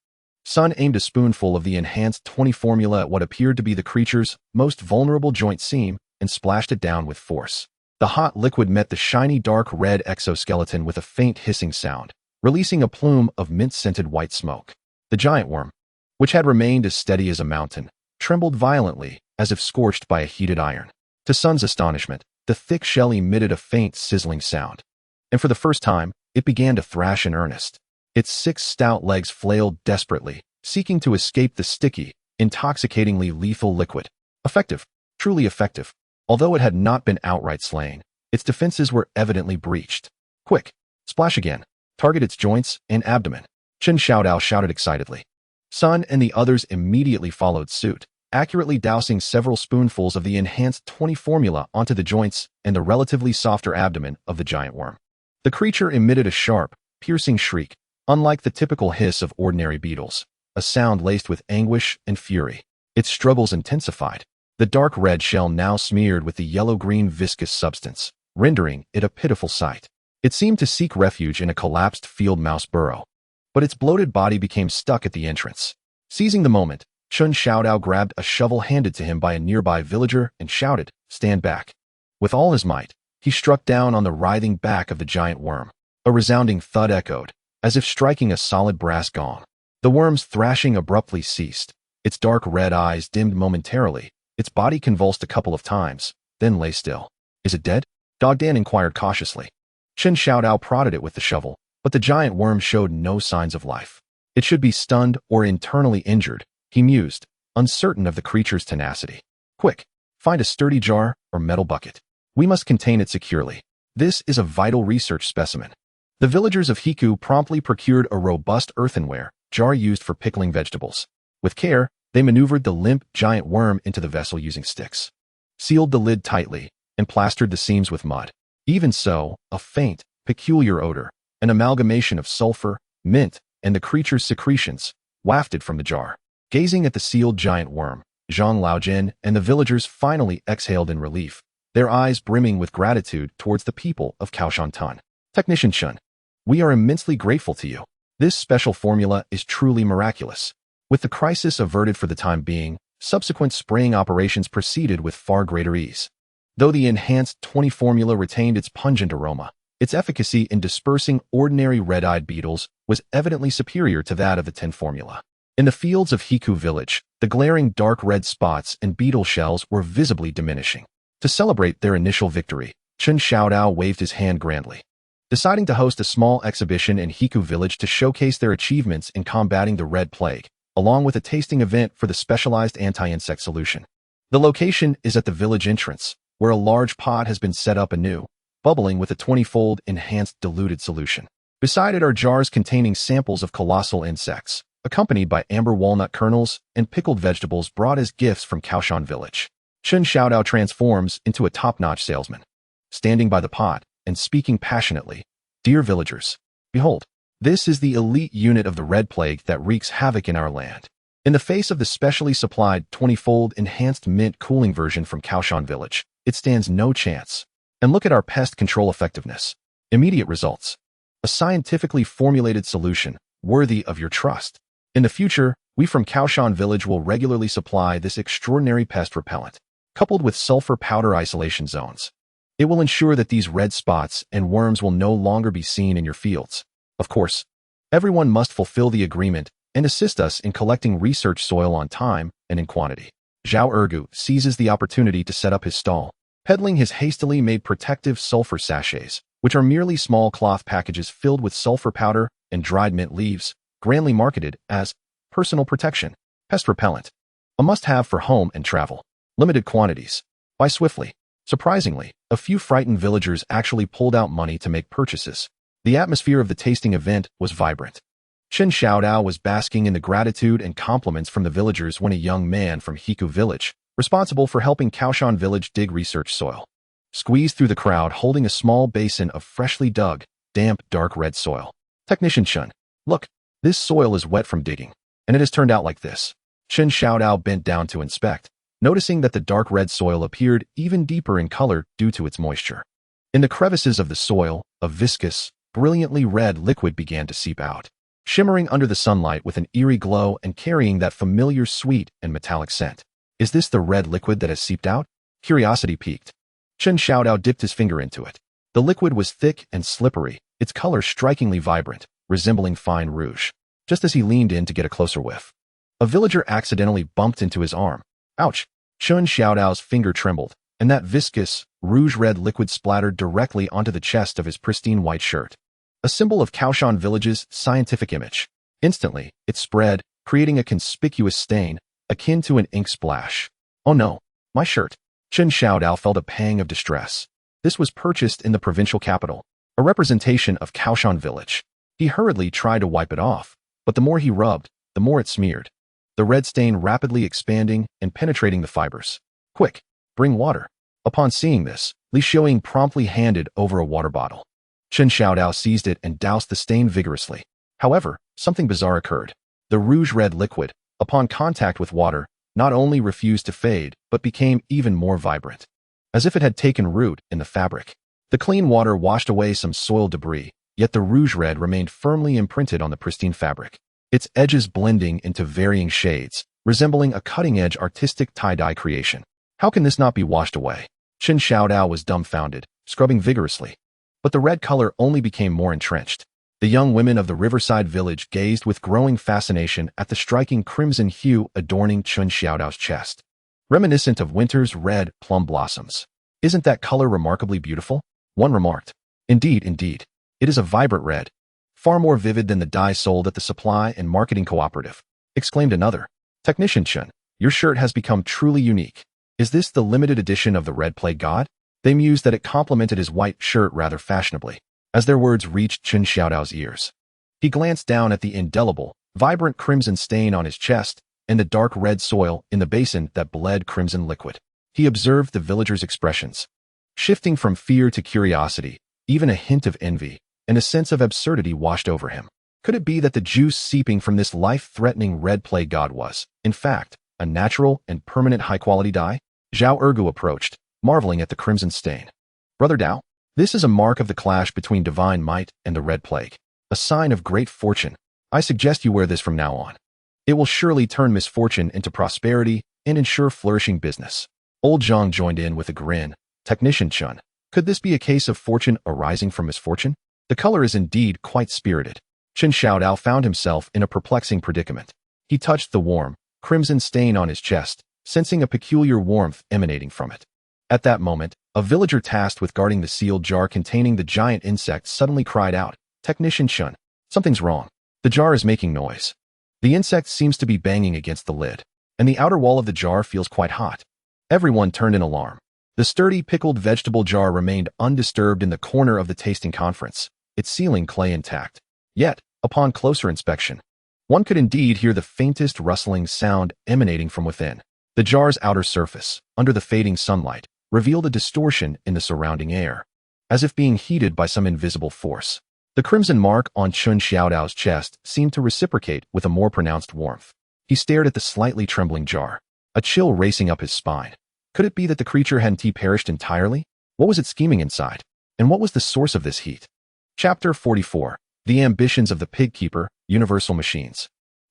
[SPEAKER 2] Sun aimed a spoonful of the enhanced 20 formula at what appeared to be the creature's most vulnerable joint seam and splashed it down with force. The hot liquid met the shiny dark red exoskeleton with a faint hissing sound, releasing a plume of mint-scented white smoke. The giant worm, which had remained as steady as a mountain, trembled violently as if scorched by a heated iron. To Sun's astonishment, the thick shell emitted a faint sizzling sound, and for the first time, it began to thrash in earnest. Its 6 stout legs flailed desperately, seeking to escape the sticky, intoxicatingly lethal liquid. Effective, truly effective. Although it had not been outright slain, its defenses were evidently breached. Quick, splash again. Target its joints and abdomen. Chen Xiao Dao shouted excitedly. Sun and the others immediately followed suit, accurately dousing several spoonfuls of the enhanced 20 formula onto the joints and the relatively softer abdomen of the giant worm. The creature emitted a sharp, piercing shriek, unlike the typical hiss of ordinary beetles, a sound laced with anguish and fury. Its struggles intensified, the dark red shell now smeared with the yellow-green viscous substance, rendering it a pitiful sight. It seemed to seek refuge in a collapsed field mouse burrow, but its bloated body became stuck at the entrance. Seizing the moment, Chen Xiao Dao grabbed a shovel handed to him by a nearby villager and shouted, "Stand back." With all his might, he struck down on the writhing back of the giant worm. A resounding thud echoed, as if striking a solid brass gong. The worm's thrashing abruptly ceased. Its dark red eyes dimmed momentarily. Its body convulsed a couple of times, then lay still. "Is it dead?" Dog Dan inquired cautiously. Chen Xiao Dao prodded it with the shovel, but the giant worm showed no signs of life. It should be stunned or internally injured, he mused, uncertain of the creature's tenacity. Quick, find a sturdy jar or metal bucket. We must contain it securely. This is a vital research specimen. The villagers of Hiku promptly procured a robust earthenware jar used for pickling vegetables. With care, they maneuvered the limp giant worm into the vessel using sticks, sealed the lid tightly, and plastered the seams with mud. Even so, a faint, peculiar odor, an amalgamation of sulfur, mint, and the creature's secretions, wafted from the jar. Gazing at the sealed giant worm, Zhang Laojin and the villagers finally exhaled in relief, their eyes brimming with gratitude towards the people of Kao Shan Tun. Technician Chen, we are immensely grateful to you. This special formula is truly miraculous. With the crisis averted for the time being, subsequent spraying operations proceeded with far greater ease. Though the enhanced 20 formula retained its pungent aroma, its efficacy in dispersing ordinary red-eyed beetles was evidently superior to that of the 10 formula. In the fields of Hiku village, the glaring dark red spots and beetle shells were visibly diminishing. To celebrate their initial victory, Chen Xiao Dao waved his hand grandly. Deciding to host a small exhibition in Hiku village to showcase their achievements in combating the Red Plague, along with a tasting event for the specialized anti-insect solution. The location is at the village entrance, where a large pot has been set up anew, bubbling with a 20-fold enhanced diluted solution. Beside it are jars containing samples of colossal insects, accompanied by amber walnut kernels and pickled vegetables brought as gifts from Kaoshan village. Chen Xiao Dao transforms into a top-notch salesman, standing by the pot and speaking passionately. Dear villagers, behold, this is the elite unit of the Red Plague that wreaks havoc in our land. In the face of the specially supplied 20-fold enhanced mint cooling version from Kaoshan village, it stands no chance. And look at our pest control effectiveness. Immediate results. A scientifically formulated solution, worthy of your trust. In the future, we from Kaoshan village will regularly supply this extraordinary pest repellent, coupled with sulfur powder isolation zones. It will ensure that these red spots and worms will no longer be seen in your fields. Of course, everyone must fulfill the agreement and assist us in collecting research soil on time and in quantity. Zhao Ergu seizes the opportunity to set up his stall, peddling his hastily made protective sulfur sachets, which are merely small cloth packages filled with sulfur powder and dried mint leaves, grandly marketed as personal protection, pest repellent, a must-have for home and travel. Limited quantities. Buy swiftly. Surprisingly, a few frightened villagers actually pulled out money to make purchases. The atmosphere of the tasting event was vibrant. Chen Xiao Dao was basking in the gratitude and compliments from the villagers when a young man from Hiku village, responsible for helping Kaoshan village dig research soil, squeezed through the crowd holding a small basin of freshly dug, damp, dark red soil. Technician Chen, look, this soil is wet from digging, and it has turned out like this. Chen Xiao Dao bent down to inspect, noticing that the dark red soil appeared even deeper in color due to its moisture. In the crevices of the soil, a viscous, brilliantly red liquid began to seep out, shimmering under the sunlight with an eerie glow and carrying that familiar sweet and metallic scent. Is this the red liquid that has seeped out? Curiosity piqued. Chen Xiao Dao dipped his finger into it. The liquid was thick and slippery, its color strikingly vibrant, resembling fine rouge. Just as he leaned in to get a closer whiff, a villager accidentally bumped into his arm. Ouch! Chen Xiao Dao's finger trembled, and that viscous, rouge-red liquid splattered directly onto the chest of his pristine white shirt, a symbol of Kaoshan village's scientific image. Instantly, it spread, creating a conspicuous stain, akin to an ink splash. Oh no, my shirt! Chen Xiao Dao felt a pang of distress. This was purchased in the provincial capital, a representation of Kaoshan village. He hurriedly tried to wipe it off, but the more he rubbed, the more it smeared, the red stain rapidly expanding and penetrating the fibers. Quick, bring water. Upon seeing this, Li Xiaoying promptly handed over a water bottle. Chen Xiao Dao seized it and doused the stain vigorously. However, something bizarre occurred. The rouge-red liquid, upon contact with water, not only refused to fade, but became even more vibrant, as if it had taken root in the fabric. The clean water washed away some soil debris, yet the rouge-red remained firmly imprinted on the pristine fabric, its edges blending into varying shades, resembling a cutting-edge artistic tie-dye creation. How can this not be washed away? Chen Xiao Dao was dumbfounded, scrubbing vigorously. But the red color only became more entrenched. The young women of the riverside village gazed with growing fascination at the striking crimson hue adorning Chen Xiao Dao's chest, reminiscent of winter's red plum blossoms. Isn't that color remarkably beautiful? One remarked. Indeed, indeed. It is a vibrant red, Far more vivid than the dye sold at the supply and marketing cooperative, exclaimed another. Technician Chen, your shirt has become truly unique. Is this the limited edition of the Red Plague God? They mused that it complemented his white shirt rather fashionably, as their words reached Chen Xiao Dao's ears. He glanced down at the indelible, vibrant crimson stain on his chest and the dark red soil in the basin that bled crimson liquid. He observed the villagers' expressions, shifting from fear to curiosity, even a hint of envy, and a sense of absurdity washed over him. Could it be that the juice seeping from this life-threatening red plague god was, in fact, a natural and permanent high-quality dye? Zhao Ergu approached, marveling at the crimson stain. Brother Dao, this is a mark of the clash between divine might and the red plague, a sign of great fortune. I suggest you wear this from now on. It will surely turn misfortune into prosperity and ensure flourishing business. Old Zhang joined in with a grin. Technician Chen, could this be a case of fortune arising from misfortune? The color is indeed quite spirited. Chen Xiao Dao found himself in a perplexing predicament. He touched the warm, crimson stain on his chest, sensing a peculiar warmth emanating from it. At that moment, a villager tasked with guarding the sealed jar containing the giant insect suddenly cried out, Technician Chen, something's wrong. The jar is making noise. The insect seems to be banging against the lid, and the outer wall of the jar feels quite hot. Everyone turned in alarm. The sturdy pickled vegetable jar remained undisturbed in the corner of the tasting conference, its sealing clay intact. Yet, upon closer inspection, one could indeed hear the faintest rustling sound emanating from within. The jar's outer surface, under the fading sunlight, revealed a distortion in the surrounding air, as if being heated by some invisible force. The crimson mark on Chen Xiao Dao's chest seemed to reciprocate with a more pronounced warmth. He stared at the slightly trembling jar, a chill racing up his spine. Could it be that the creature hadn't perished entirely? What was it scheming inside? And what was the source of this heat? Chapter 44. The Ambitions of the Pig Keeper, Universal Machines.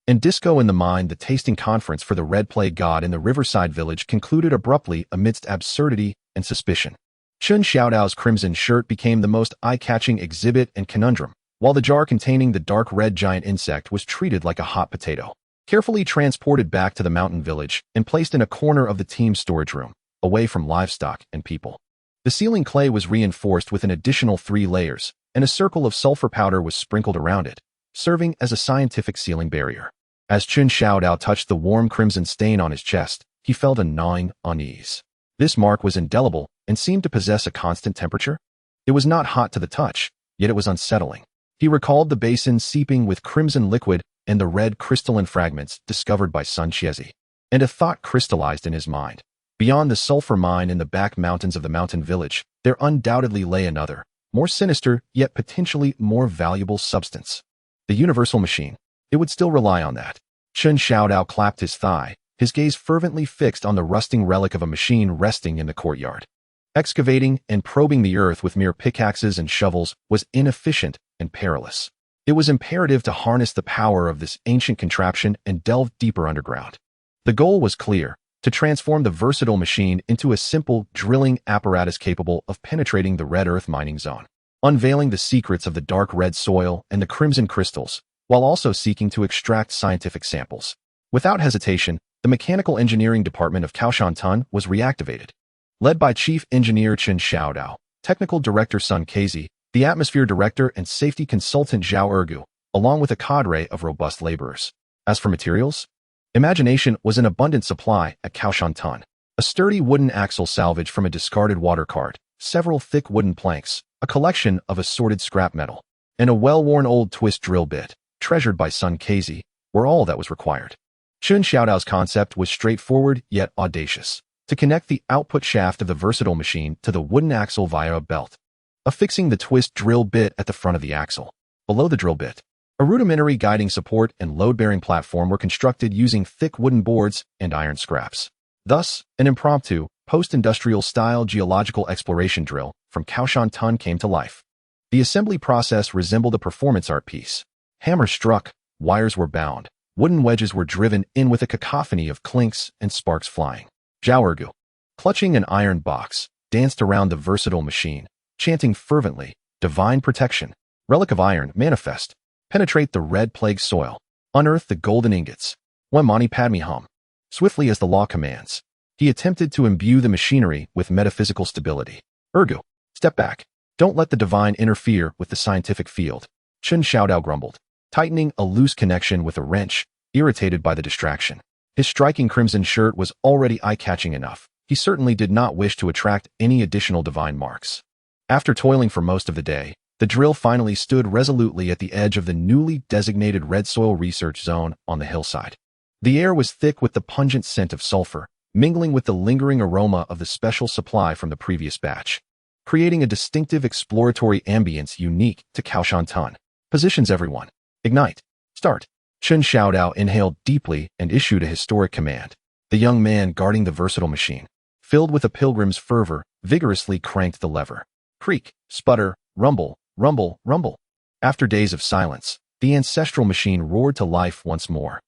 [SPEAKER 2] In Disco in the Mind, the tasting conference for the Red Plague God in the riverside village concluded abruptly amidst absurdity and suspicion. Chen Xiao Dao's crimson shirt became the most eye-catching exhibit and conundrum, while the jar containing the dark red giant insect was treated like a hot potato. Carefully transported back to the mountain village and placed in a corner of the team's storage room, away from livestock and people. The sealing clay was reinforced with an additional 3 layers, and a circle of sulfur powder was sprinkled around it, serving as a scientific sealing barrier. As Chen Xiao Dao touched the warm crimson stain on his chest, he felt a gnawing unease. This mark was indelible and seemed to possess a constant temperature. It was not hot to the touch, yet it was unsettling. He recalled the basin seeping with crimson liquid and the red crystalline fragments discovered by Sun Qiezi. And a thought crystallized in his mind. Beyond the sulfur mine in the back mountains of the mountain village, there undoubtedly lay another, more sinister yet potentially more valuable substance. The universal machine. It would still rely on that. Chen Xiao Dao clapped his thigh, his gaze fervently fixed on the rusting relic of a machine resting in the courtyard. Excavating and probing the earth with mere pickaxes and shovels was inefficient and perilous. It was imperative to harness the power of this ancient contraption and delve deeper underground. The goal was clear, to transform the versatile machine into a simple drilling apparatus capable of penetrating the red earth mining zone, unveiling the secrets of the dark red soil and the crimson crystals, while also seeking to extract scientific samples. Without hesitation, the mechanical engineering department of Kao Shan Tun was reactivated. Led by Chief Engineer Chen Xiao Dao, Technical Director Sun Qiezi, the Atmosphere Director and Safety Consultant Zhao Ergu, along with a cadre of robust laborers. As for materials, imagination was in abundant supply at Kao Shan Tun. A sturdy wooden axle salvaged from a discarded water cart, several thick wooden planks, a collection of assorted scrap metal, and a well-worn old twist drill bit, treasured by Sun Qiezi, were all that was required. Chen Xiao Dao's concept was straightforward yet audacious. To connect the output shaft of the versatile machine to the wooden axle via a belt, affixing the twist drill bit at the front of the axle. Below the drill bit, a rudimentary guiding support and load-bearing platform were constructed using thick wooden boards and iron scraps. Thus, an impromptu, post-industrial style geological exploration drill from Kao Shan Tun came to life. The assembly process resembled a performance art piece. Hammers struck, wires were bound, wooden wedges were driven in with a cacophony of clinks and sparks flying. Zhao Ergu, clutching an iron box, danced around the versatile machine, chanting fervently, divine protection, relic of iron, manifest, penetrate the red plague soil, unearth the golden ingots, Wen Mani Padme Hum. Swiftly as the law commands, he attempted to imbue the machinery with metaphysical stability. Ergu, step back. Don't let the divine interfere with the scientific field. Chen Xiao Dao grumbled, tightening a loose connection with a wrench, irritated by the distraction. His striking crimson shirt was already eye-catching enough. He certainly did not wish to attract any additional divine marks. After toiling for most of the day, the drill finally stood resolutely at the edge of the newly designated red soil research zone on the hillside. The air was thick with the pungent scent of sulfur, mingling with the lingering aroma of the special supply from the previous batch, creating a distinctive exploratory ambience unique to Kao Shan Tun. Positions everyone. Ignite. Start. Chen Xiao Dao inhaled deeply and issued a historic command. The young man guarding the versatile machine, filled with a pilgrim's fervor, vigorously cranked the lever. Creak, sputter, rumble, rumble, rumble. After days of silence, the ancestral machine roared to life once more,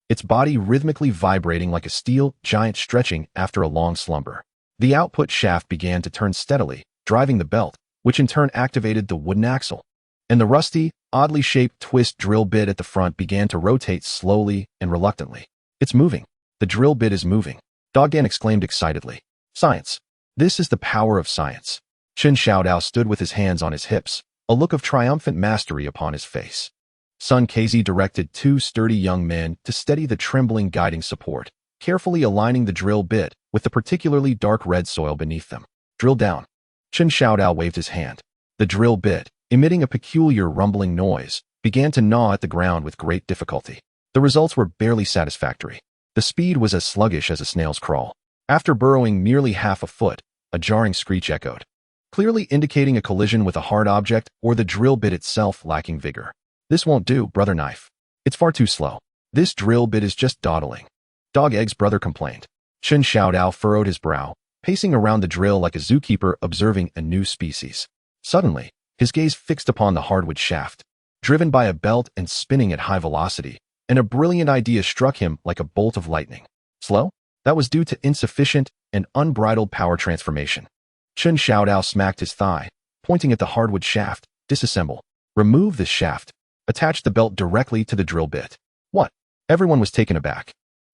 [SPEAKER 2] its body rhythmically vibrating like a steel giant stretching after a long slumber. The output shaft began to turn steadily, driving the belt, which in turn activated the wooden axle. And the rusty, oddly shaped twist drill bit at the front began to rotate slowly and reluctantly. It's moving. The drill bit is moving. Dogdan exclaimed excitedly. Science. This is the power of science. Chen Xiao Dao stood with his hands on his hips, a look of triumphant mastery upon his face. Sun Kezi directed two sturdy young men to steady the trembling guiding support, carefully aligning the drill bit with the particularly dark red soil beneath them. Drill down. Chen Xiao Dao waved his hand. The drill bit, emitting a peculiar rumbling noise, began to gnaw at the ground with great difficulty. The results were barely satisfactory. The speed was as sluggish as a snail's crawl. After burrowing merely half a foot, a jarring screech echoed, clearly indicating a collision with a hard object or the drill bit itself lacking vigor. This won't do, brother knife. It's far too slow. This drill bit is just dawdling. Dog Egg's brother complained. Chen Xiao Dao furrowed his brow, pacing around the drill like a zookeeper observing a new species. Suddenly, his gaze fixed upon the hardwood shaft, driven by a belt and spinning at high velocity, and a brilliant idea struck him like a bolt of lightning. Slow? That was due to insufficient and unbridled power transformation. Chen Xiao Dao smacked his thigh, pointing at the hardwood shaft. Disassemble. Remove this shaft. Attach the belt directly to the drill bit. What? Everyone was taken aback.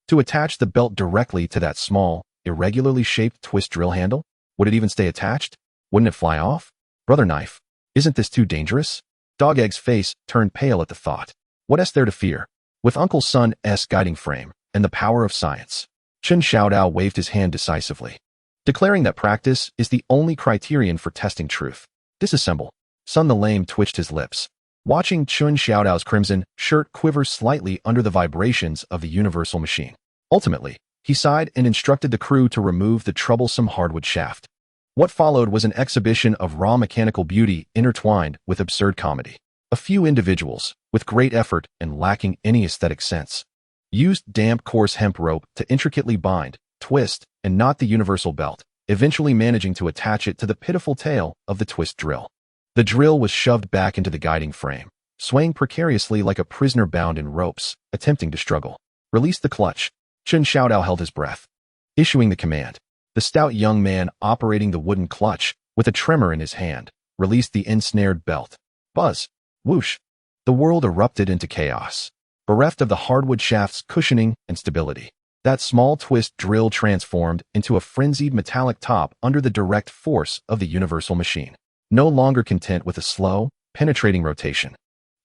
[SPEAKER 2] To attach the belt directly to that small, irregularly shaped twist drill handle? Would it even stay attached? Wouldn't it fly off? Brother knife. Isn't this too dangerous? Dog Egg's face turned pale at the thought. What's there to fear? With Uncle Sun's guiding frame and the power of science. Chen Xiao Dao waved his hand decisively, declaring that practice is the only criterion for testing truth. Disassemble. Sun the Lame twitched his lips, watching Chen Xiao Dao's crimson shirt quiver slightly under the vibrations of the universal machine. Ultimately, he sighed and instructed the crew to remove the troublesome hardwood shaft. What followed was an exhibition of raw mechanical beauty intertwined with absurd comedy. A few individuals, with great effort and lacking any aesthetic sense, used damp coarse hemp rope to intricately bind, twist, and knot the universal belt, eventually managing to attach it to the pitiful tail of the twist drill. The drill was shoved back into the guiding frame, swaying precariously like a prisoner bound in ropes, attempting to struggle. Release the clutch. Chen Xiao Dao held his breath, issuing the command. The stout young man operating the wooden clutch, with a tremor in his hand, released the ensnared belt. Buzz. Whoosh. The world erupted into chaos, bereft of the hardwood shaft's cushioning and stability. That small twist drill transformed into a frenzied metallic top under the direct force of the universal machine. No longer content with a slow, penetrating rotation,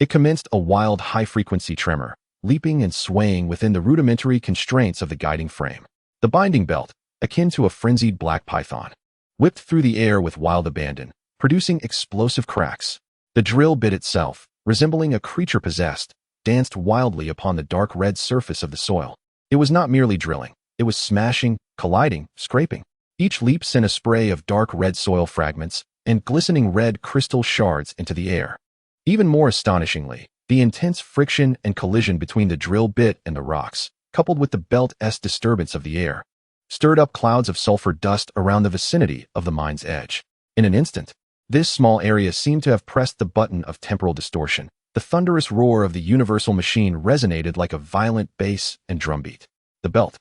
[SPEAKER 2] it commenced a wild high-frequency tremor, leaping and swaying within the rudimentary constraints of the guiding frame. The binding belt, akin to a frenzied black python, whipped through the air with wild abandon, producing explosive cracks. The drill bit itself, resembling a creature possessed, danced wildly upon the dark red surface of the soil. It was not merely drilling, it was smashing, colliding, scraping. Each leap sent a spray of dark red soil fragments and glistening red crystal shards into the air. Even more astonishingly, the intense friction and collision between the drill bit and the rocks, coupled with the belt's disturbance of the air, stirred up clouds of sulfur dust around the vicinity of the mine's edge. In an instant, this small area seemed to have pressed the button of temporal distortion. The thunderous roar of the universal machine resonated like a violent bass and drumbeat. The belt,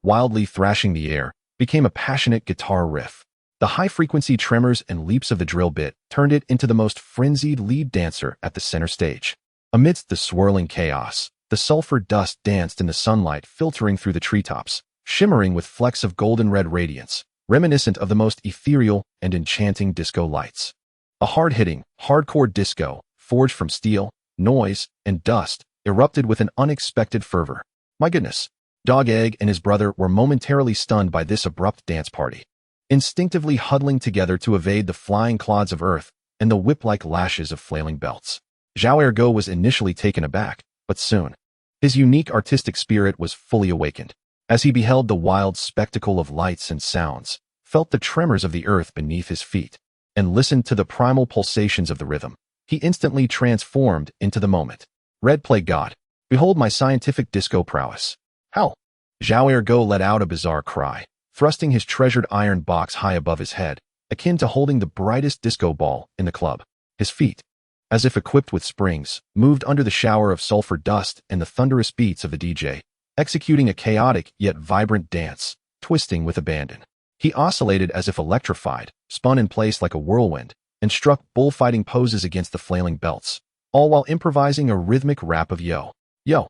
[SPEAKER 2] wildly thrashing the air, became a passionate guitar riff. The high-frequency tremors and leaps of the drill bit turned it into the most frenzied lead dancer at the center stage. Amidst the swirling chaos, the sulfur dust danced in the sunlight filtering through the treetops, shimmering with flecks of golden-red radiance, reminiscent of the most ethereal and enchanting disco lights. A hard-hitting, hardcore disco, forged from steel, noise, and dust erupted with an unexpected fervor. My goodness! Dog Egg and his brother were momentarily stunned by this abrupt dance party. Instinctively huddling together to evade the flying clods of earth and the whip-like lashes of flailing belts. Zhao Ergo was initially taken aback, but soon, his unique artistic spirit was fully awakened. As he beheld the wild spectacle of lights and sounds, felt the tremors of the earth beneath his feet, and listened to the primal pulsations of the rhythm, he instantly transformed into the moment. Red Plague God, behold my scientific disco prowess. How? Zhao Ergo let out a bizarre cry, thrusting his treasured iron box high above his head, akin to holding the brightest disco ball in the club. His feet, as if equipped with springs, moved under the shower of sulfur dust and the thunderous beats of the DJ, executing a chaotic yet vibrant dance, twisting with abandon. He oscillated as if electrified, spun in place like a whirlwind, and struck bullfighting poses against the flailing belts, all while improvising a rhythmic rap of yo, yo.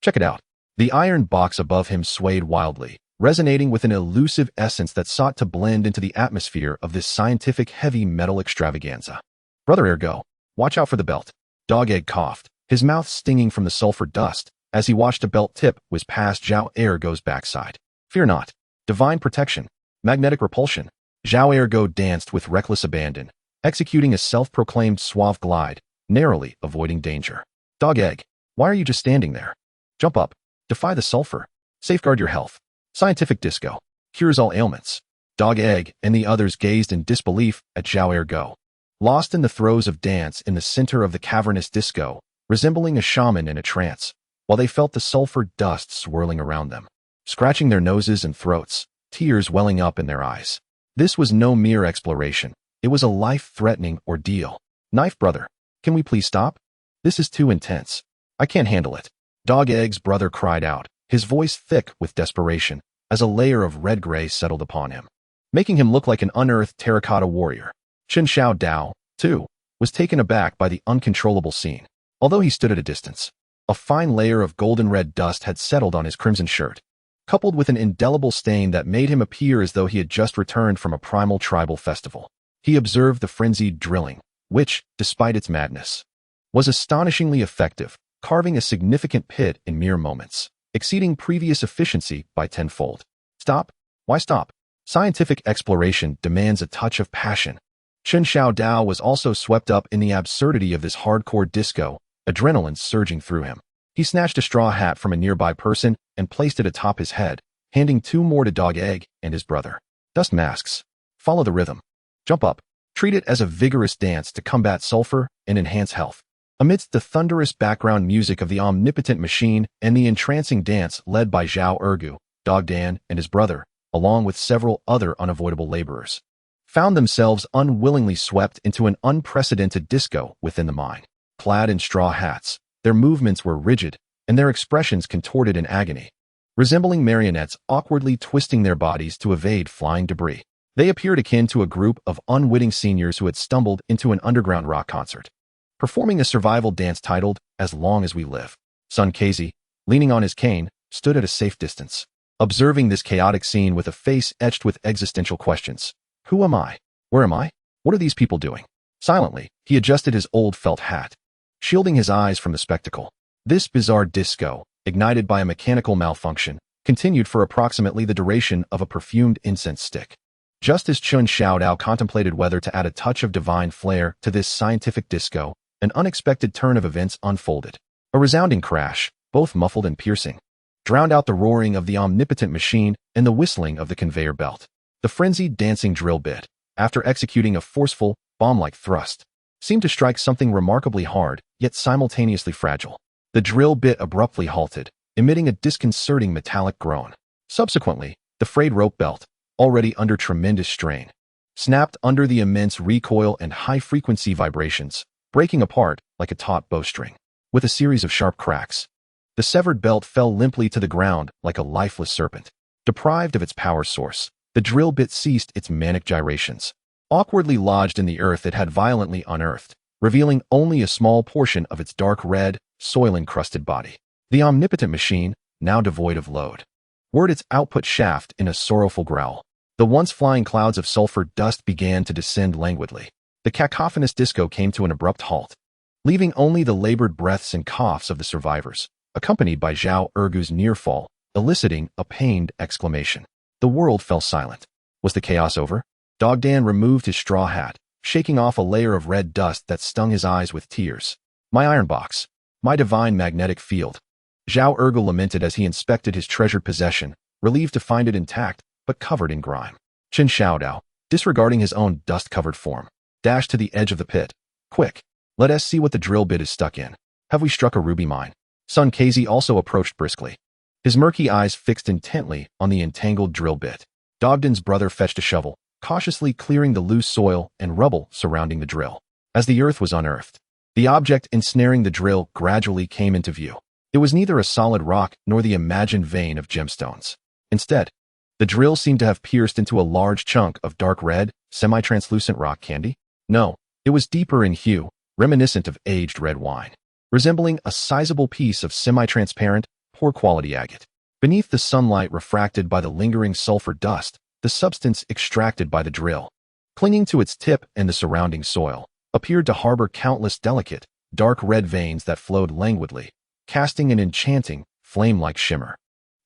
[SPEAKER 2] Check it out. The iron box above him swayed wildly, resonating with an elusive essence that sought to blend into the atmosphere of this scientific heavy metal extravaganza. Brother Ergo, watch out for the belt. Dog Egg coughed, his mouth stinging from the sulfur dust, as he watched a belt tip whiz past Zhao Ergo's backside. Fear not. Divine protection. Magnetic repulsion. Zhao Ergo danced with reckless abandon, executing a self-proclaimed suave glide, narrowly avoiding danger. Dog Egg, why are you just standing there? Jump up. Defy the sulfur. Safeguard your health. Scientific disco. Cures all ailments. Dog Egg and the others gazed in disbelief at Zhao Ergo, lost in the throes of dance in the center of the cavernous disco, resembling a shaman in a trance, while they felt the sulfur dust swirling around them, scratching their noses and throats, tears welling up in their eyes. This was no mere exploration. It was a life-threatening ordeal. Knife brother, can we please stop? This is too intense. I can't handle it. Dog Egg's brother cried out, his voice thick with desperation, as a layer of red-gray settled upon him, making him look like an unearthed terracotta warrior. Chen Xiao Dao, too, was taken aback by the uncontrollable scene. Although he stood at a distance, a fine layer of golden-red dust had settled on his crimson shirt, coupled with an indelible stain that made him appear as though he had just returned from a primal tribal festival. He observed the frenzied drilling, which, despite its madness, was astonishingly effective, carving a significant pit in mere moments, exceeding previous efficiency by tenfold. Stop? Why stop? Scientific exploration demands a touch of passion. Chen Xiao Dao was also swept up in the absurdity of this hardcore disco, adrenaline surging through him. He snatched a straw hat from a nearby person and placed it atop his head, handing 2 more to Dog Egg and his brother. Dust masks. Follow the rhythm. Jump up. Treat it as a vigorous dance to combat sulfur and enhance health. Amidst the thunderous background music of the omnipotent machine and the entrancing dance led by Zhao Ergu, Dog Dan and his brother, along with several other unavoidable laborers, found themselves unwillingly swept into an unprecedented disco within the mine. Clad in straw hats, their movements were rigid and their expressions contorted in agony, resembling marionettes awkwardly twisting their bodies to evade flying debris. They appeared akin to a group of unwitting seniors who had stumbled into an underground rock concert, performing a survival dance titled As Long as We Live. Sun Casey, leaning on his cane, stood at a safe distance, observing this chaotic scene with a face etched with existential questions. Who am I? Where am I? What are these people doing? Silently, he adjusted his old felt hat, shielding his eyes from the spectacle. This bizarre disco, ignited by a mechanical malfunction, continued for approximately the duration of a perfumed incense stick. Just as Chen Xiao Dao contemplated whether to add a touch of divine flair to this scientific disco, an unexpected turn of events unfolded. A resounding crash, both muffled and piercing, drowned out the roaring of the omnipotent machine and the whistling of the conveyor belt. The frenzied dancing drill bit, after executing a forceful, bomb-like thrust, seemed to strike something remarkably hard, yet simultaneously fragile. The drill bit abruptly halted, emitting a disconcerting metallic groan. Subsequently, the frayed rope belt, already under tremendous strain, snapped under the immense recoil and high-frequency vibrations, breaking apart like a taut bowstring. With a series of sharp cracks, the severed belt fell limply to the ground like a lifeless serpent. Deprived of its power source, the drill bit ceased its manic gyrations. Awkwardly lodged in the earth, it had violently unearthed, revealing only a small portion of its dark red, soil-encrusted body. The omnipotent machine, now devoid of load, whirred its output shaft in a sorrowful growl. The once flying clouds of sulfur dust began to descend languidly. The cacophonous disco came to an abrupt halt, leaving only the labored breaths and coughs of the survivors, accompanied by Zhao Ergu's near fall, eliciting a pained exclamation. The world fell silent. Was the chaos over? Dogdan removed his straw hat, shaking off a layer of red dust that stung his eyes with tears. My iron box. My divine magnetic field. Zhao Ergu lamented as he inspected his treasured possession, relieved to find it intact, but covered in grime. Chen Xiao Dao, disregarding his own dust-covered form, dashed to the edge of the pit. Quick, let us see what the drill bit is stuck in. Have we struck a ruby mine? Sun Kazi also approached briskly, his murky eyes fixed intently on the entangled drill bit. Dogdan's brother fetched a shovel, cautiously clearing the loose soil and rubble surrounding the drill. As the earth was unearthed, the object ensnaring the drill gradually came into view. It was neither a solid rock nor the imagined vein of gemstones. Instead, the drill seemed to have pierced into a large chunk of dark red, semi-translucent rock candy. No, it was deeper in hue, reminiscent of aged red wine, resembling a sizable piece of semi-transparent, poor-quality agate. Beneath the sunlight refracted by the lingering sulfur dust, the substance extracted by the drill, clinging to its tip and the surrounding soil, appeared to harbor countless delicate, dark red veins that flowed languidly, casting an enchanting, flame-like shimmer.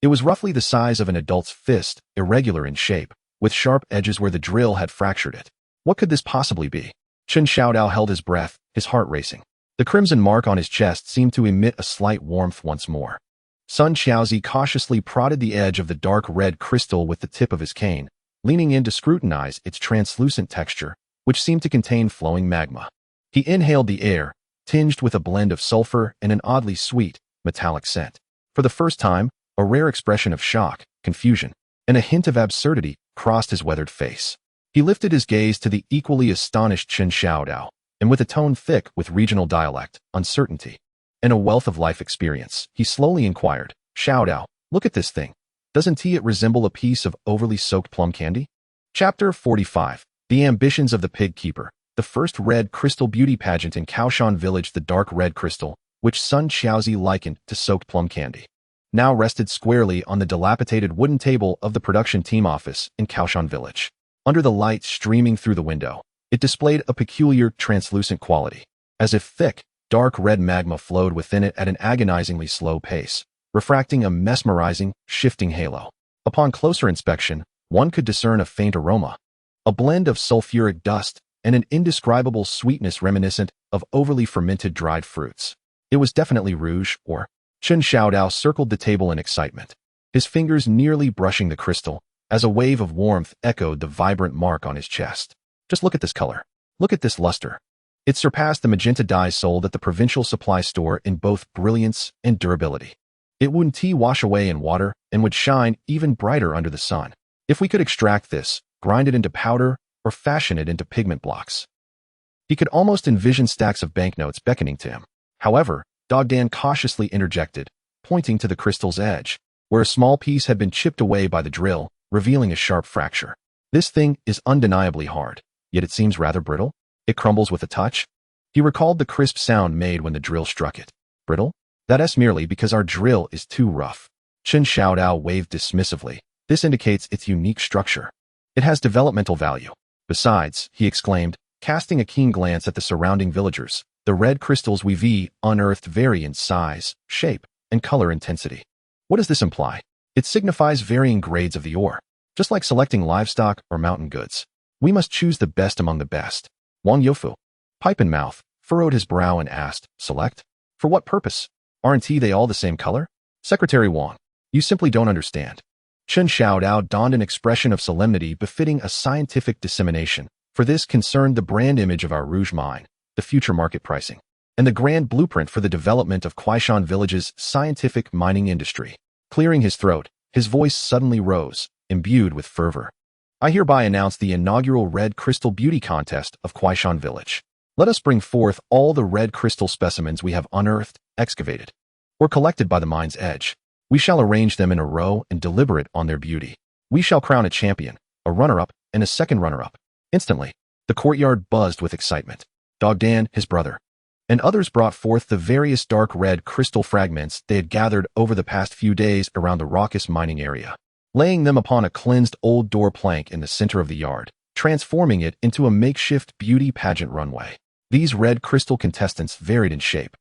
[SPEAKER 2] It was roughly the size of an adult's fist, irregular in shape, with sharp edges where the drill had fractured it. What could this possibly be? Chen Xiao Dao held his breath, his heart racing. The crimson mark on his chest seemed to emit a slight warmth once more. Sun Xiaozi cautiously prodded the edge of the dark red crystal with the tip of his cane, leaning in to scrutinize its translucent texture, which seemed to contain flowing magma. He inhaled the air, tinged with a blend of sulfur and an oddly sweet, metallic scent. For the first time, a rare expression of shock, confusion, and a hint of absurdity crossed his weathered face. He lifted his gaze to the equally astonished Chen Xiao Dao, and with a tone thick with regional dialect, uncertainty, and a wealth of life experience, he slowly inquired, Xiao Dao, look at this thing. Doesn't it resemble a piece of overly soaked plum candy? Chapter 45. The Ambitions of the Pig Keeper. The first red crystal beauty pageant in Kao Shan village, the dark red crystal, which Sun Xiaozi likened to soaked plum candy, now rested squarely on the dilapidated wooden table of the production team office in Kao Shan village. Under the light streaming through the window, it displayed a peculiar translucent quality, as if thick, dark red magma flowed within it at an agonizingly slow pace, refracting a mesmerizing, shifting halo. Upon closer inspection, one could discern a faint aroma, a blend of sulfuric dust and an indescribable sweetness reminiscent of overly fermented dried fruits. It was definitely rouge, or Chen Xiao Dao circled the table in excitement, his fingers nearly brushing the crystal, as a wave of warmth echoed the vibrant mark on his chest. Just look at this color. Look at this luster. It surpassed the magenta dyes sold at the provincial supply store in both brilliance and durability. It wouldn't wash away in water and would shine even brighter under the sun. If we could extract this, grind it into powder, or fashion it into pigment blocks. He could almost envision stacks of banknotes beckoning to him. However, Dogdan cautiously interjected, pointing to the crystal's edge, where a small piece had been chipped away by the drill, revealing a sharp fracture. This thing is undeniably hard, yet it seems rather brittle. It crumbles with a touch. He recalled the crisp sound made when the drill struck it. Brittle? That's merely because our drill is too rough. Chen Xiao Dao waved dismissively. This indicates its unique structure. It has developmental value. Besides, he exclaimed, casting a keen glance at the surrounding villagers, the red crystals we've unearthed vary in size, shape, and color intensity. What does this imply? It signifies varying grades of the ore. Just like selecting livestock or mountain goods, we must choose the best among the best. Wang Youfu, pipe in mouth, furrowed his brow and asked, select? For what purpose? Aren't they all the same color? Secretary Wang, you simply don't understand. Chen Xiao Dao donned an expression of solemnity befitting a scientific dissemination, for this concerned the brand image of our rouge mine, the future market pricing, and the grand blueprint for the development of Kuaishan Village's scientific mining industry. Clearing his throat, his voice suddenly rose, imbued with fervor. I hereby announce the inaugural Red Crystal Beauty Contest of Kuaishan Village. Let us bring forth all the red crystal specimens we have unearthed, excavated, or collected by the mine's edge. We shall arrange them in a row and deliberate on their beauty. We shall crown a champion, a runner-up, and a second runner-up. Instantly, the courtyard buzzed with excitement. Dogdan, his brother, and others brought forth the various dark red crystal fragments they had gathered over the past few days around the raucous mining area, laying them upon a cleansed old door plank in the center of the yard, transforming it into a makeshift beauty pageant runway. These red crystal contestants varied in shape,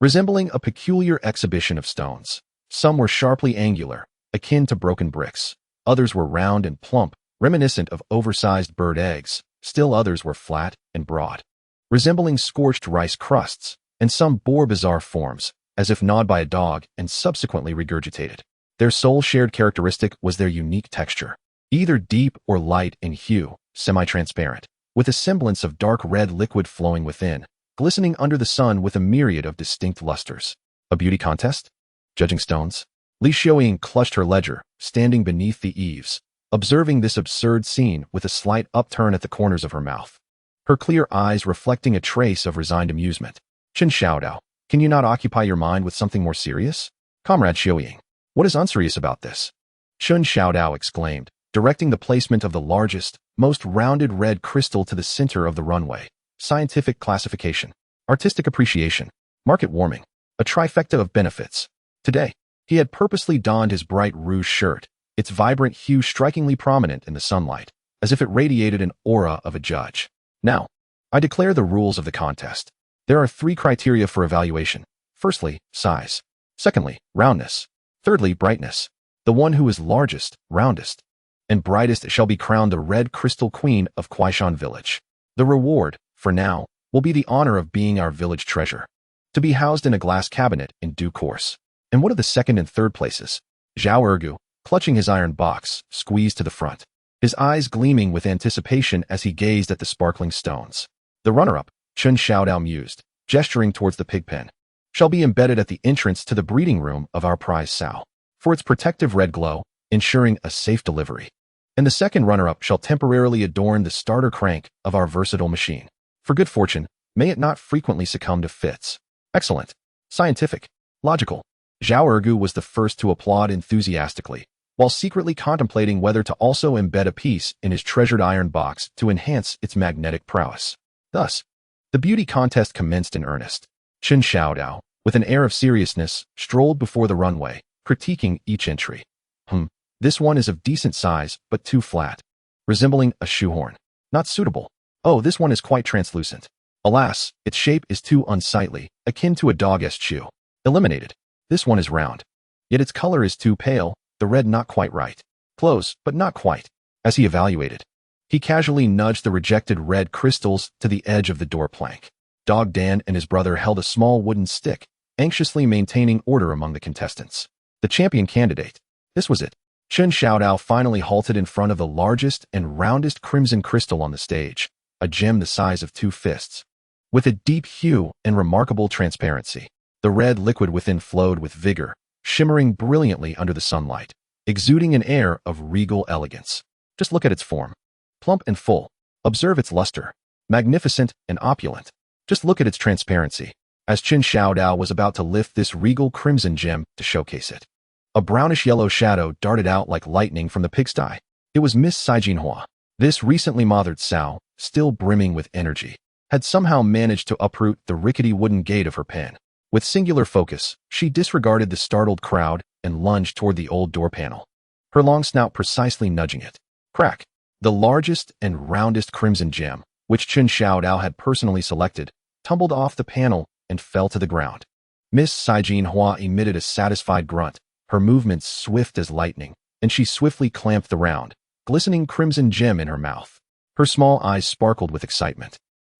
[SPEAKER 2] resembling a peculiar exhibition of stones. Some were sharply angular, akin to broken bricks. Others were round and plump, reminiscent of oversized bird eggs. Still others were flat and broad, resembling scorched rice crusts, and some bore bizarre forms, as if gnawed by a dog and subsequently regurgitated. Their sole shared characteristic was their unique texture, either deep or light in hue, semi-transparent, with a semblance of dark red liquid flowing within, glistening under the sun with a myriad of distinct lusters. A beauty contest? Judging stones? Li Xiaoying clutched her ledger, standing beneath the eaves, observing this absurd scene with a slight upturn at the corners of her mouth, her clear eyes reflecting a trace of resigned amusement. Chen Xiao Dao, can you not occupy your mind with something more serious? Comrade Xiaoying, what is unserious about this? Chen Xiao Dao exclaimed, directing the placement of the largest, most rounded red crystal to the center of the runway. Scientific classification, artistic appreciation, market warming, a trifecta of benefits. Today, he had purposely donned his bright rouge shirt, its vibrant hue strikingly prominent in the sunlight, as if it radiated an aura of a judge. Now, I declare the rules of the contest. There are 3 criteria for evaluation. Firstly, size. Secondly, roundness. Thirdly, brightness. The one who is largest, roundest, and brightest shall be crowned the Red Crystal Queen of Kuaishan Village. The reward, for now, will be the honor of being our village treasure, to be housed in a glass cabinet in due course. And what of the second and third places? Zhao Ergu, clutching his iron box, squeezed to the front, his eyes gleaming with anticipation as he gazed at the sparkling stones. The runner-up, Chen Xiao Dao mused, gesturing towards the pig pen, shall be embedded at the entrance to the breeding room of our prize sow, for its protective red glow, ensuring a safe delivery. And the second runner-up shall temporarily adorn the starter crank of our versatile machine. For good fortune, may it not frequently succumb to fits. Excellent. Scientific. Logical. Zhao Ergu was the first to applaud enthusiastically, while secretly contemplating whether to also embed a piece in his treasured iron box to enhance its magnetic prowess. Thus, the beauty contest commenced in earnest. Chen Xiao Dao, with an air of seriousness, strolled before the runway, critiquing each entry. This one is of decent size, but too flat, resembling a shoehorn. Not suitable. Oh, this one is quite translucent. Alas, its shape is too unsightly, akin to a dog-esque shoe. Eliminated. This one is round. Yet its color is too pale, the red not quite right. Close, but not quite. As he evaluated, he casually nudged the rejected red crystals to the edge of the door plank. Dog Dan and his brother held a small wooden stick, anxiously maintaining order among the contestants. The champion candidate. This was it. Chen Xiao Dao finally halted in front of the largest and roundest crimson crystal on the stage, a gem the size of 2 fists. With a deep hue and remarkable transparency, the red liquid within flowed with vigor, shimmering brilliantly under the sunlight, exuding an air of regal elegance. Just look at its form. Plump and full. Observe its luster. Magnificent and opulent. Just look at its transparency. As Chen Xiao Dao was about to lift this regal crimson gem to showcase it, a brownish-yellow shadow darted out like lightning from the pigsty. It was Miss Hygiene. This recently mothered sow, still brimming with energy, had somehow managed to uproot the rickety wooden gate of her pen. With singular focus, she disregarded the startled crowd and lunged toward the old door panel, her long snout precisely nudging it. Crack! The largest and roundest crimson gem, which Chen Xiao Dao had personally selected, tumbled off the panel and fell to the ground. Miss Hygiene emitted a satisfied grunt, her movements swift as lightning, and she swiftly clamped the round, glistening crimson gem in her mouth. Her small eyes sparkled with excitement.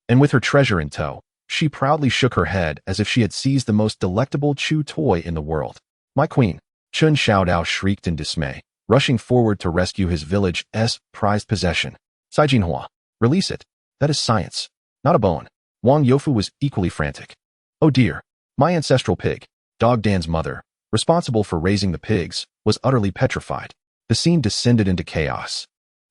[SPEAKER 2] And with her treasure in tow, she proudly shook her head as if she had seized the most delectable chew toy in the world. My queen! Chen Xiao Dao shrieked in dismay, rushing forward to rescue his village's prized possession. Hygiene, release it. That is science, not a bone. Wang Youfu was equally frantic. Oh dear, my ancestral pig, Dog Dan's mother, responsible for raising the pigs, was utterly petrified. The scene descended into chaos.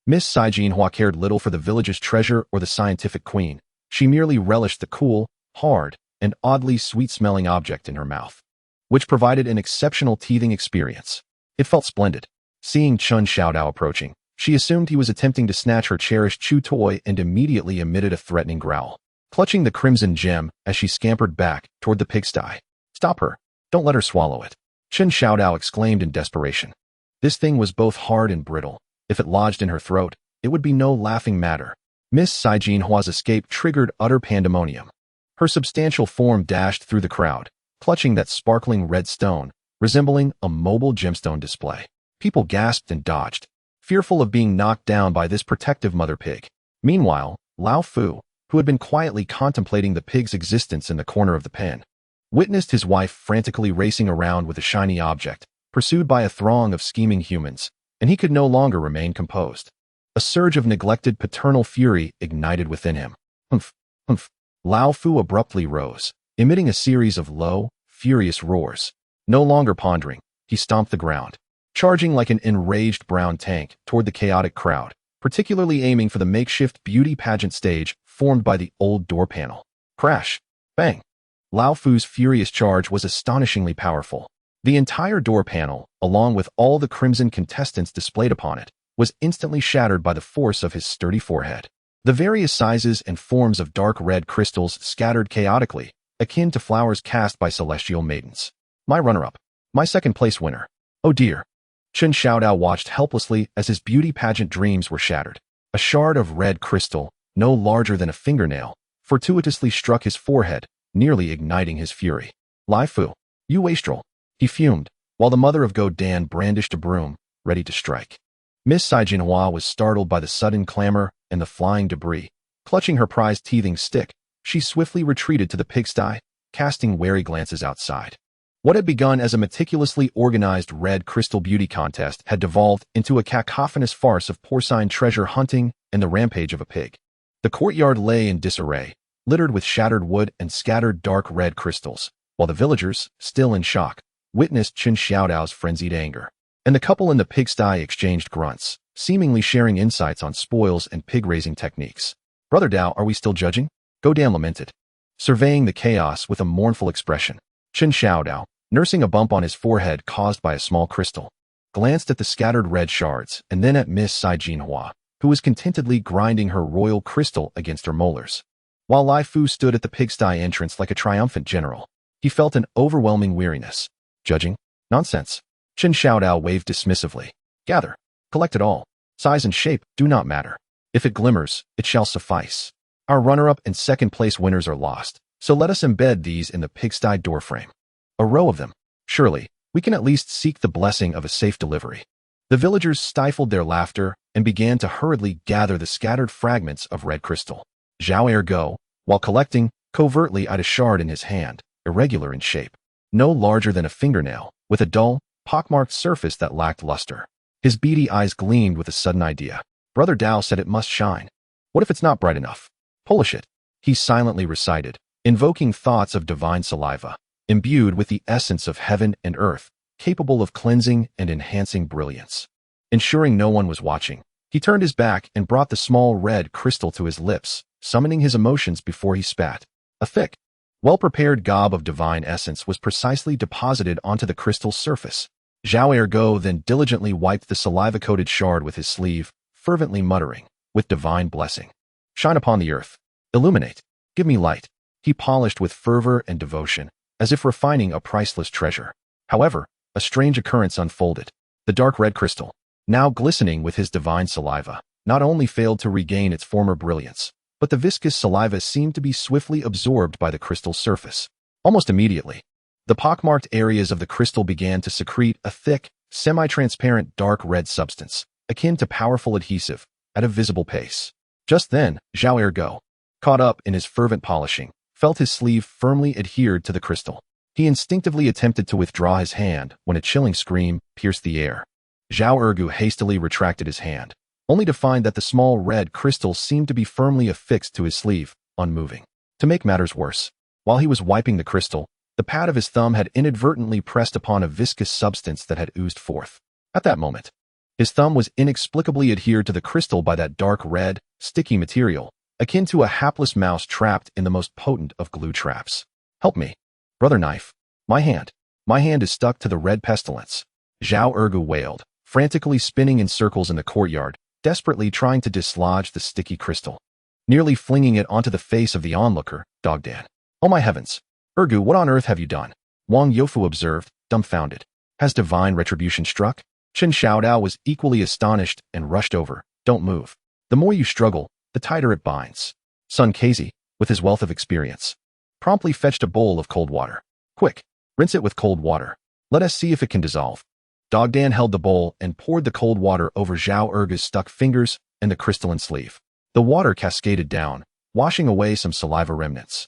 [SPEAKER 2] Miss Hygiene cared little for the village's treasure or the scientific queen. She merely relished the cool, hard, and oddly sweet-smelling object in her mouth, which provided an exceptional teething experience. It felt splendid. Seeing Chen Xiao Dao approaching, she assumed he was attempting to snatch her cherished chew toy and immediately emitted a threatening growl, clutching the crimson gem as she scampered back toward the pigsty. Stop her. Don't let her swallow it. Chen Xiao Dao exclaimed in desperation. This thing was both hard and brittle. If it lodged in her throat, it would be no laughing matter. Miss Hygiene escape triggered utter pandemonium. Her substantial form dashed through the crowd, clutching that sparkling red stone, resembling a mobile gemstone display. People gasped and dodged, fearful of being knocked down by this protective mother pig. Meanwhile, Lao Fu, who had been quietly contemplating the pig's existence in the corner of the pen, witnessed his wife frantically racing around with a shiny object, pursued by a throng of scheming humans, and he could no longer remain composed. A surge of neglected paternal fury ignited within him. Humph, humph. Lao Fu abruptly rose, emitting a series of low, furious roars. No longer pondering, he stomped the ground, charging like an enraged brown tank toward the chaotic crowd, particularly aiming for the makeshift beauty pageant stage formed by the old door panel. Crash! Bang! Lao Fu's furious charge was astonishingly powerful. The entire door panel, along with all the crimson contestants displayed upon it, was instantly shattered by the force of his sturdy forehead. The various sizes and forms of dark red crystals scattered chaotically, akin to flowers cast by celestial maidens. My runner-up. My second-place winner. Oh dear. Chen Xiao Dao watched helplessly as his beauty pageant dreams were shattered. A shard of red crystal, no larger than a fingernail, fortuitously struck his forehead, nearly igniting his fury. Lai Fu, you wastrel. He fumed, while the mother of Go Dan brandished a broom, ready to strike. Miss Saijinhua was startled by the sudden clamor and the flying debris. Clutching her prized teething stick, she swiftly retreated to the pigsty, casting wary glances outside. What had begun as a meticulously organized red crystal beauty contest had devolved into a cacophonous farce of porcine treasure hunting and the rampage of a pig. The courtyard lay in disarray, littered with shattered wood and scattered dark red crystals, while the villagers, still in shock, witnessed Chen Xiao Dao's frenzied anger. And the couple in the pigsty exchanged grunts, seemingly sharing insights on spoils and pig-raising techniques. Brother Dao, are we still judging? Go Dan lamented, surveying the chaos with a mournful expression. Chen Xiao Dao, nursing a bump on his forehead caused by a small crystal, glanced at the scattered red shards and then at Miss Saijinhua, who was contentedly grinding her royal crystal against her molars. While Lai Fu stood at the pigsty entrance like a triumphant general, he felt an overwhelming weariness. Judging? Nonsense. Chen Xiao Dao waved dismissively. Gather. Collect it all. Size and shape do not matter. If it glimmers, it shall suffice. Our runner-up and second-place winners are lost, so let us embed these in the pigsty doorframe. A row of them. Surely, we can at least seek the blessing of a safe delivery. The villagers stifled their laughter and began to hurriedly gather the scattered fragments of red crystal. Zhao Ergo, while collecting, covertly eyed a shard in his hand, irregular in shape, no larger than a fingernail, with a dull, pockmarked surface that lacked luster. His beady eyes gleamed with a sudden idea. Brother Dao said it must shine. What if it's not bright enough? Polish it. He silently recited, invoking thoughts of divine saliva, imbued with the essence of heaven and earth, capable of cleansing and enhancing brilliance. Ensuring no one was watching, he turned his back and brought the small red crystal to his lips, summoning his emotions before he spat. A thick, well-prepared gob of divine essence was precisely deposited onto the crystal's surface. Zhao Ergo then diligently wiped the saliva-coated shard with his sleeve, fervently muttering, with divine blessing. Shine upon the earth. Illuminate. Give me light. He polished with fervor and devotion, as if refining a priceless treasure. However, a strange occurrence unfolded. The dark red crystal, now glistening with his divine saliva, not only failed to regain its former brilliance, but the viscous saliva seemed to be swiftly absorbed by the crystal's surface. Almost immediately, the pockmarked areas of the crystal began to secrete a thick, semi-transparent dark red substance, akin to powerful adhesive, at a visible pace. Just then, Zhao Ergo, caught up in his fervent polishing, felt his sleeve firmly adhered to the crystal. He instinctively attempted to withdraw his hand when a chilling scream pierced the air. Zhao Ergo hastily retracted his hand, only to find that the small red crystal seemed to be firmly affixed to his sleeve, unmoving. To make matters worse, while he was wiping the crystal, the pad of his thumb had inadvertently pressed upon a viscous substance that had oozed forth. At that moment, his thumb was inexplicably adhered to the crystal by that dark red, sticky material, akin to a hapless mouse trapped in the most potent of glue traps. Help me. Brother Knife. My hand. My hand is stuck to the red pestilence. Zhao Ergu wailed, frantically spinning in circles in the courtyard, desperately trying to dislodge the sticky crystal. Nearly flinging it onto the face of the onlooker, Dog Dan. Oh my heavens. Ergu, what on earth have you done? Wang Youfu observed, dumbfounded. Has divine retribution struck? Chen Xiao Dao was equally astonished and rushed over. Don't move. The more you struggle, the tighter it binds. Sun Casey, with his wealth of experience, promptly fetched a bowl of cold water. Quick, rinse it with cold water. Let us see if it can dissolve. Dogdan held the bowl and poured the cold water over Xiao Ergu's stuck fingers and the crystalline sleeve. The water cascaded down, washing away some saliva remnants.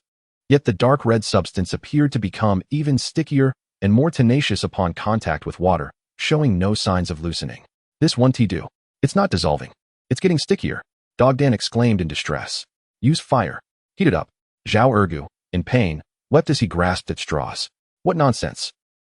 [SPEAKER 2] Yet the dark red substance appeared to become even stickier and more tenacious upon contact with water, showing no signs of loosening. This won't do. It's not dissolving. It's getting stickier, Dogdan exclaimed in distress. Use fire. Heat it up. Xiao Ergu, in pain, wept as he grasped at straws. What nonsense.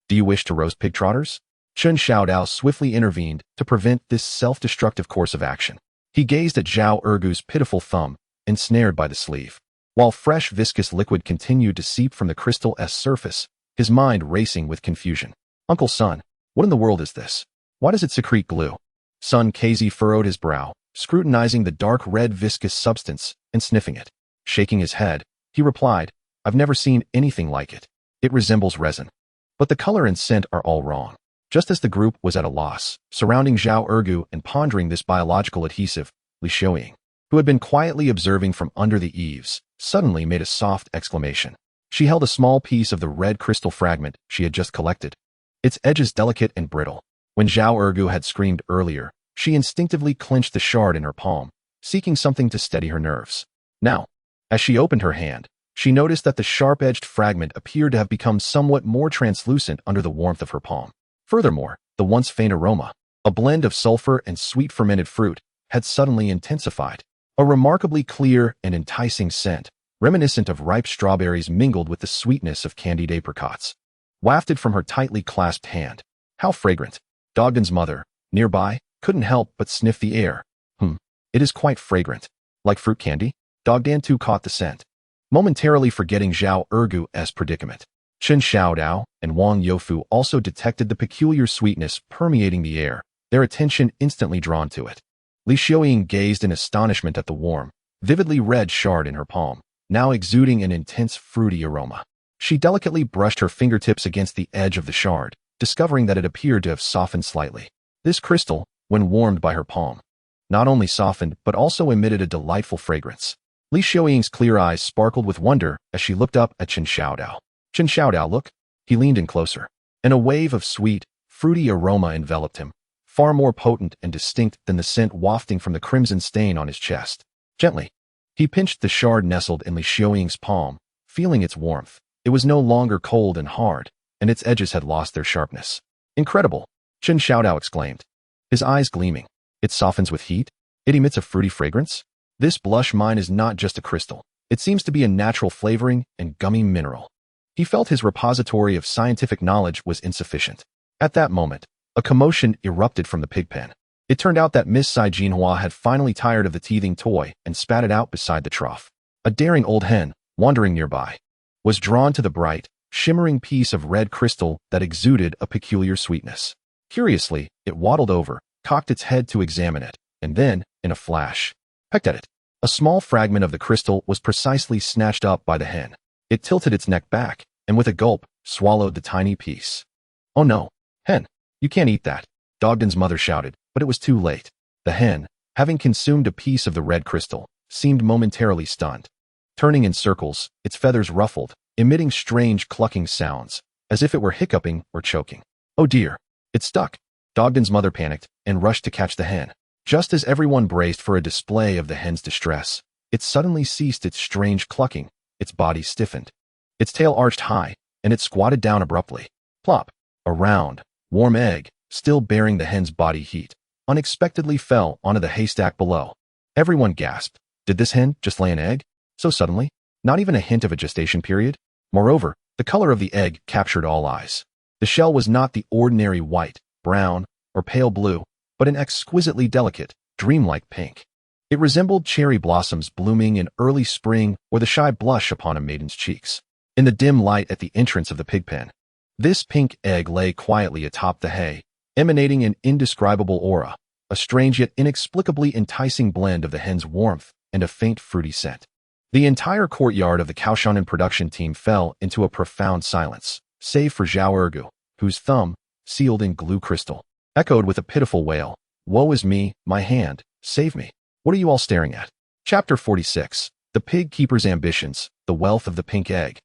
[SPEAKER 2] Do you wish to roast pig trotters? Chen Xiao Dao swiftly intervened to prevent this self-destructive course of action. He gazed at Xiao Ergu's pitiful thumb, ensnared by the sleeve. While fresh viscous liquid continued to seep from the crystal's surface, his mind racing with confusion. Uncle Sun, what in the world is this? Why does it secrete glue? Sun Kazi furrowed his brow, scrutinizing the dark red viscous substance and sniffing it. Shaking his head, he replied, I've never seen anything like it. It resembles resin. But the color and scent are all wrong. Just as the group was at a loss, surrounding Xiao Ergu and pondering this biological adhesive, Li Xiaoying, who had been quietly observing from under the eaves, suddenly made a soft exclamation. She held a small piece of the red crystal fragment she had just collected, its edges delicate and brittle. When Xiao Ergu had screamed earlier, she instinctively clenched the shard in her palm, seeking something to steady her nerves. Now, as she opened her hand, she noticed that the sharp-edged fragment appeared to have become somewhat more translucent under the warmth of her palm. Furthermore, the once faint aroma, a blend of sulfur and sweet fermented fruit, had suddenly intensified. A remarkably clear and enticing scent, reminiscent of ripe strawberries mingled with the sweetness of candied apricots, wafted from her tightly clasped hand. How fragrant! Dogdan's mother, nearby, couldn't help but sniff the air. It is quite fragrant. Like fruit candy? Dogdan too caught the scent, momentarily forgetting Xiao Ergu's predicament. Chen Xiao Dao and Wang Youfu also detected the peculiar sweetness permeating the air, their attention instantly drawn to it. Li Xiaoying gazed in astonishment at the warm, vividly red shard in her palm, now exuding an intense fruity aroma. She delicately brushed her fingertips against the edge of the shard, discovering that it appeared to have softened slightly. This crystal, when warmed by her palm, not only softened but also emitted a delightful fragrance. Li Xiaoying's clear eyes sparkled with wonder as she looked up at Chen Xiao Dao. Chen Xiao Dao, look. He leaned in closer, and a wave of sweet, fruity aroma enveloped him, far more potent and distinct than the scent wafting from the crimson stain on his chest. Gently, he pinched the shard nestled in Li Xiaoying's palm, feeling its warmth. It was no longer cold and hard, and its edges had lost their sharpness. Incredible! Chen Xiao Dao exclaimed, his eyes gleaming. It softens with heat? It emits a fruity fragrance? This blush mine is not just a crystal. It seems to be a natural flavoring and gummy mineral. He felt his repository of scientific knowledge was insufficient. At that moment, a commotion erupted from the pig pen. It turned out that Miss Sai Jinhua had finally tired of the teething toy and spat it out beside the trough. A daring old hen, wandering nearby, was drawn to the bright, shimmering piece of red crystal that exuded a peculiar sweetness. Curiously, it waddled over, cocked its head to examine it, and then, in a flash, pecked at it. A small fragment of the crystal was precisely snatched up by the hen. It tilted its neck back, and with a gulp, swallowed the tiny piece. Oh no, hen, you can't eat that, Dogdan's mother shouted, but it was too late. The hen, having consumed a piece of the red crystal, seemed momentarily stunned. Turning in circles, its feathers ruffled, emitting strange clucking sounds, as if it were hiccuping or choking. Oh dear, it stuck. Dogdan's mother panicked and rushed to catch the hen. Just as everyone braced for a display of the hen's distress, it suddenly ceased its strange clucking, its body stiffened. Its tail arched high, and it squatted down abruptly. Plop! A round, warm egg, still bearing the hen's body heat, unexpectedly fell onto the haystack below. Everyone gasped. Did this hen just lay an egg? So suddenly? Not even a hint of a gestation period? Moreover, the color of the egg captured all eyes. The shell was not the ordinary white, brown, or pale blue, but an exquisitely delicate, dreamlike pink. It resembled cherry blossoms blooming in early spring or the shy blush upon a maiden's cheeks. In the dim light at the entrance of the pig pen, this pink egg lay quietly atop the hay, emanating an indescribable aura, a strange yet inexplicably enticing blend of the hen's warmth and a faint fruity scent. The entire courtyard of the Kao Shan Tun production team fell into a profound silence, save for Xiao Ergu, whose thumb, sealed in glue crystal, echoed with a pitiful wail. Woe is me, my hand, save me. What are you all staring at? Chapter 46. The Pig Keeper's Ambitions, the Wealth of the Pink Egg.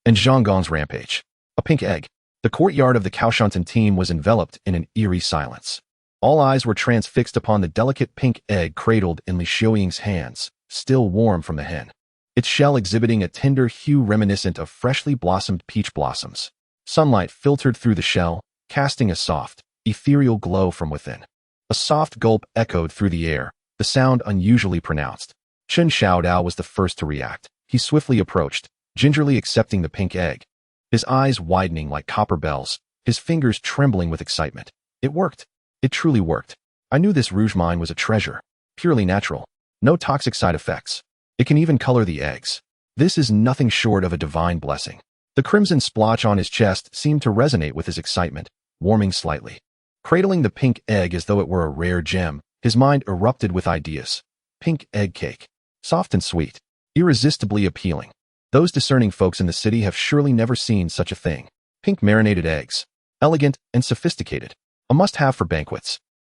[SPEAKER 2] and Zhang Gong's rampage. A pink egg. The courtyard of the Kao Shan Tun team was enveloped in an eerie silence. All eyes were transfixed upon the delicate pink egg cradled in Li Xiaoying's hands, still warm from the hen. Its shell exhibiting a tender hue reminiscent of freshly blossomed peach blossoms. Sunlight filtered through the shell, casting a soft, ethereal glow from within. A soft gulp echoed through the air, the sound unusually pronounced. Chen Xiao Dao was the first to react. He swiftly approached, gingerly accepting the pink egg. His eyes widening like copper bells, his fingers trembling with excitement. It worked. It truly worked. I knew this rouge mine was a treasure. Purely natural. No toxic side effects. It can even color the eggs. This is nothing short of a divine blessing. The crimson splotch on his chest seemed to resonate with his excitement, warming slightly. Cradling the pink egg as though it were a rare gem, his mind erupted with ideas. Pink egg cake. Soft and sweet. Irresistibly appealing. Those discerning folks in the city have surely never seen such a thing. Pink marinated eggs. Elegant and sophisticated. A must-have for banquets.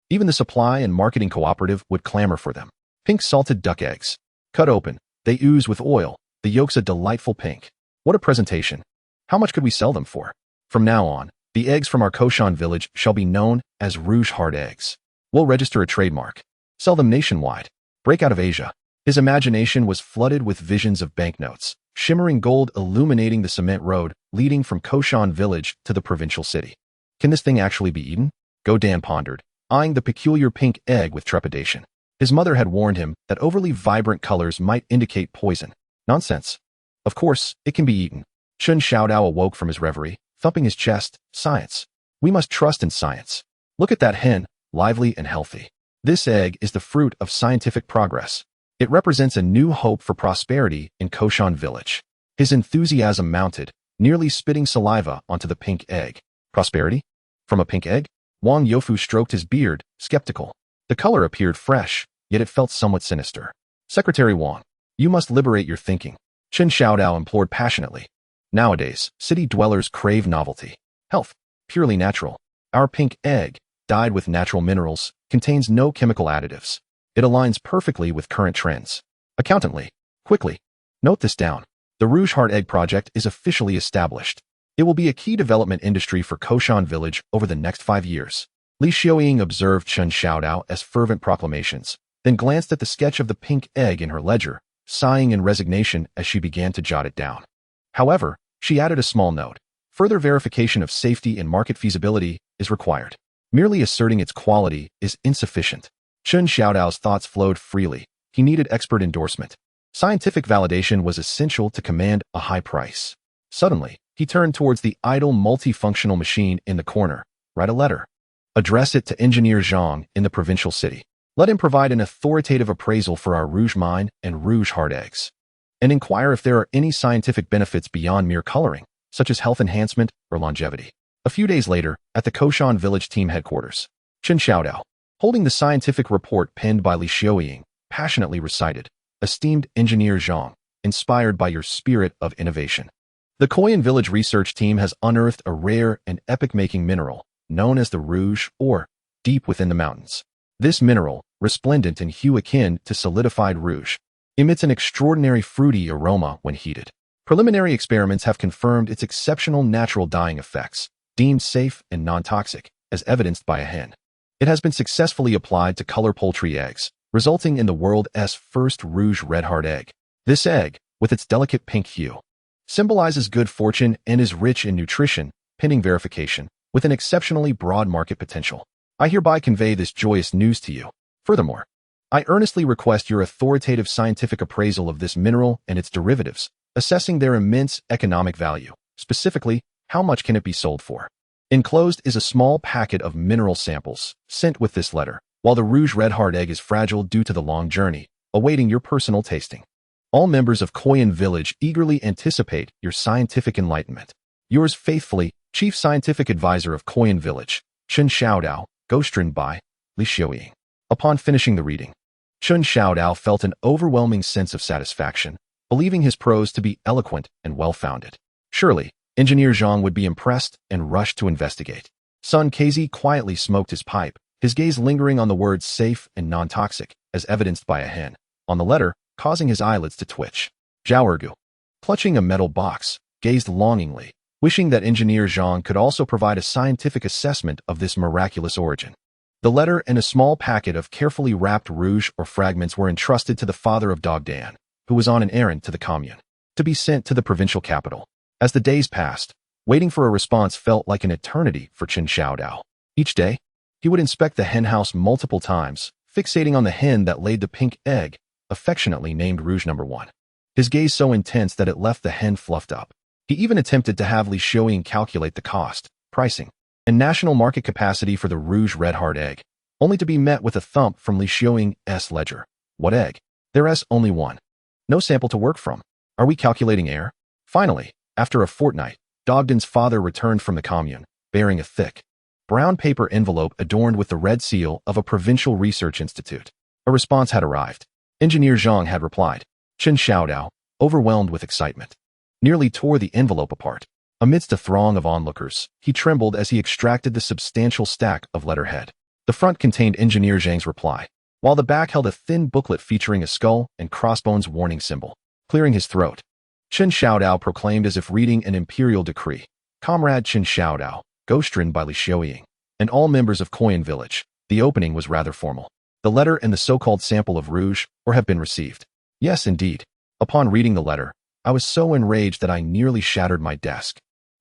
[SPEAKER 2] Even the supply and marketing cooperative would clamor for them. Pink salted duck eggs. Cut open, they ooze with oil, the yolks a delightful pink. What a presentation. How much could we sell them for? From now on, the eggs from our Kao Shan village shall be known as rouge heart eggs. We'll register a trademark. Sell them nationwide. Break out of Asia. His imagination was flooded with visions of banknotes, shimmering gold illuminating the cement road leading from Kao Shan village to the provincial city. Can this thing actually be eaten? Godan pondered, eyeing the peculiar pink egg with trepidation. His mother had warned him that overly vibrant colors might indicate poison. Nonsense. Of course, it can be eaten. Chen Xiao Dao awoke from his reverie, thumping his chest. Science. We must trust in science. Look at that hen, lively and healthy. This egg is the fruit of scientific progress. It represents a new hope for prosperity in Kao Shan village. His enthusiasm mounted, nearly spitting saliva onto the pink egg. Prosperity? From a pink egg? Wang Youfu stroked his beard, skeptical. The color appeared fresh, yet it felt somewhat sinister. Secretary Wang, you must liberate your thinking. Chen Xiao Dao implored passionately. Nowadays, city dwellers crave novelty. Health. Purely natural. Our pink egg, dyed with natural minerals, contains no chemical additives. It aligns perfectly with current trends. Accountantly. Quickly. Note this down. The Rouge Heart Egg Project is officially established. It will be a key development industry for Kao Shan village over the next 5 years. Li Xiaoying observed Chen Xiao Dao as fervent proclamations, then glanced at the sketch of the pink egg in her ledger, sighing in resignation as she began to jot it down. However, she added a small note. Further verification of safety and market feasibility is required. Merely asserting its quality is insufficient. Chen Xiao Dao's thoughts flowed freely. He needed expert endorsement. Scientific validation was essential to command a high price. Suddenly, he turned towards the idle multifunctional machine in the corner. Write a letter. Address it to Engineer Zhang in the provincial city. Let him provide an authoritative appraisal for our rouge mine and rouge heart eggs. And inquire if there are any scientific benefits beyond mere coloring, such as health enhancement or longevity. A few days later, at the Kao Shan village team headquarters, Chen Xiao Dao, holding the scientific report penned by Li Xiaoying, passionately recited, Esteemed Engineer Zhang, inspired by your spirit of innovation. The Koyan village research team has unearthed a rare and epic-making mineral, known as the rouge ore, deep within the mountains. This mineral, resplendent in hue akin to solidified rouge, emits an extraordinary fruity aroma when heated. Preliminary experiments have confirmed its exceptional natural dyeing effects, deemed safe and non-toxic, as evidenced by a hen. It has been successfully applied to color poultry eggs, resulting in the world's first rouge red heart egg. This egg, with its delicate pink hue, symbolizes good fortune and is rich in nutrition, pending verification, with an exceptionally broad market potential. I hereby convey this joyous news to you. Furthermore, I earnestly request your authoritative scientific appraisal of this mineral and its derivatives, assessing their immense economic value. Specifically, how much can it be sold for? Enclosed is a small packet of mineral samples, sent with this letter, while the rouge red heart egg is fragile due to the long journey, awaiting your personal tasting. All members of Koyan village eagerly anticipate your scientific enlightenment. Yours faithfully, Chief Scientific Advisor of Koyan village, Chen Xiao Dao, ghostwritten by Li Xiaoying. Upon finishing the reading, Chen Xiao Dao felt an overwhelming sense of satisfaction, believing his prose to be eloquent and well-founded. Surely, Engineer Zhang would be impressed and rush to investigate. Sun Kezi quietly smoked his pipe, his gaze lingering on the words safe and non-toxic, as evidenced by a hen, on the letter, causing his eyelids to twitch. Zhao Ergu, clutching a metal box, gazed longingly, wishing that engineer Zhang could also provide a scientific assessment of this miraculous origin. The letter and a small packet of carefully wrapped rouge or fragments were entrusted to the father of Dog Dan, who was on an errand to the commune, to be sent to the provincial capital. As the days passed, waiting for a response felt like an eternity for Chen Xiao Dao. Each day, he would inspect the hen house multiple times, fixating on the hen that laid the pink egg, affectionately named Rouge No. 1. His gaze so intense that it left the hen fluffed up. He even attempted to have Li Xiuying calculate the cost, pricing, and national market capacity for the Rouge Red Heart egg, only to be met with a thump from Li Xiuying's ledger. What egg? There's only one. No sample to work from. Are we calculating error? Finally, after a fortnight, Dogden's father returned from the commune, bearing a thick, brown paper envelope adorned with the red seal of a provincial research institute. A response had arrived. Engineer Zhang had replied. Chen Xiao Dao, overwhelmed with excitement, nearly tore the envelope apart. Amidst a throng of onlookers, he trembled as he extracted the substantial stack of letterhead. The front contained Engineer Zhang's reply, while the back held a thin booklet featuring a skull and crossbones warning symbol. Clearing his throat, Chen Xiao Dao proclaimed as if reading an imperial decree, Comrade Chen Xiao Dao, ghostwritten by Li Xiuying, and all members of Koyan village. The opening was rather formal. The letter and the so-called sample of rouge or have been received. Yes, indeed. Upon reading the letter, I was so enraged that I nearly shattered my desk.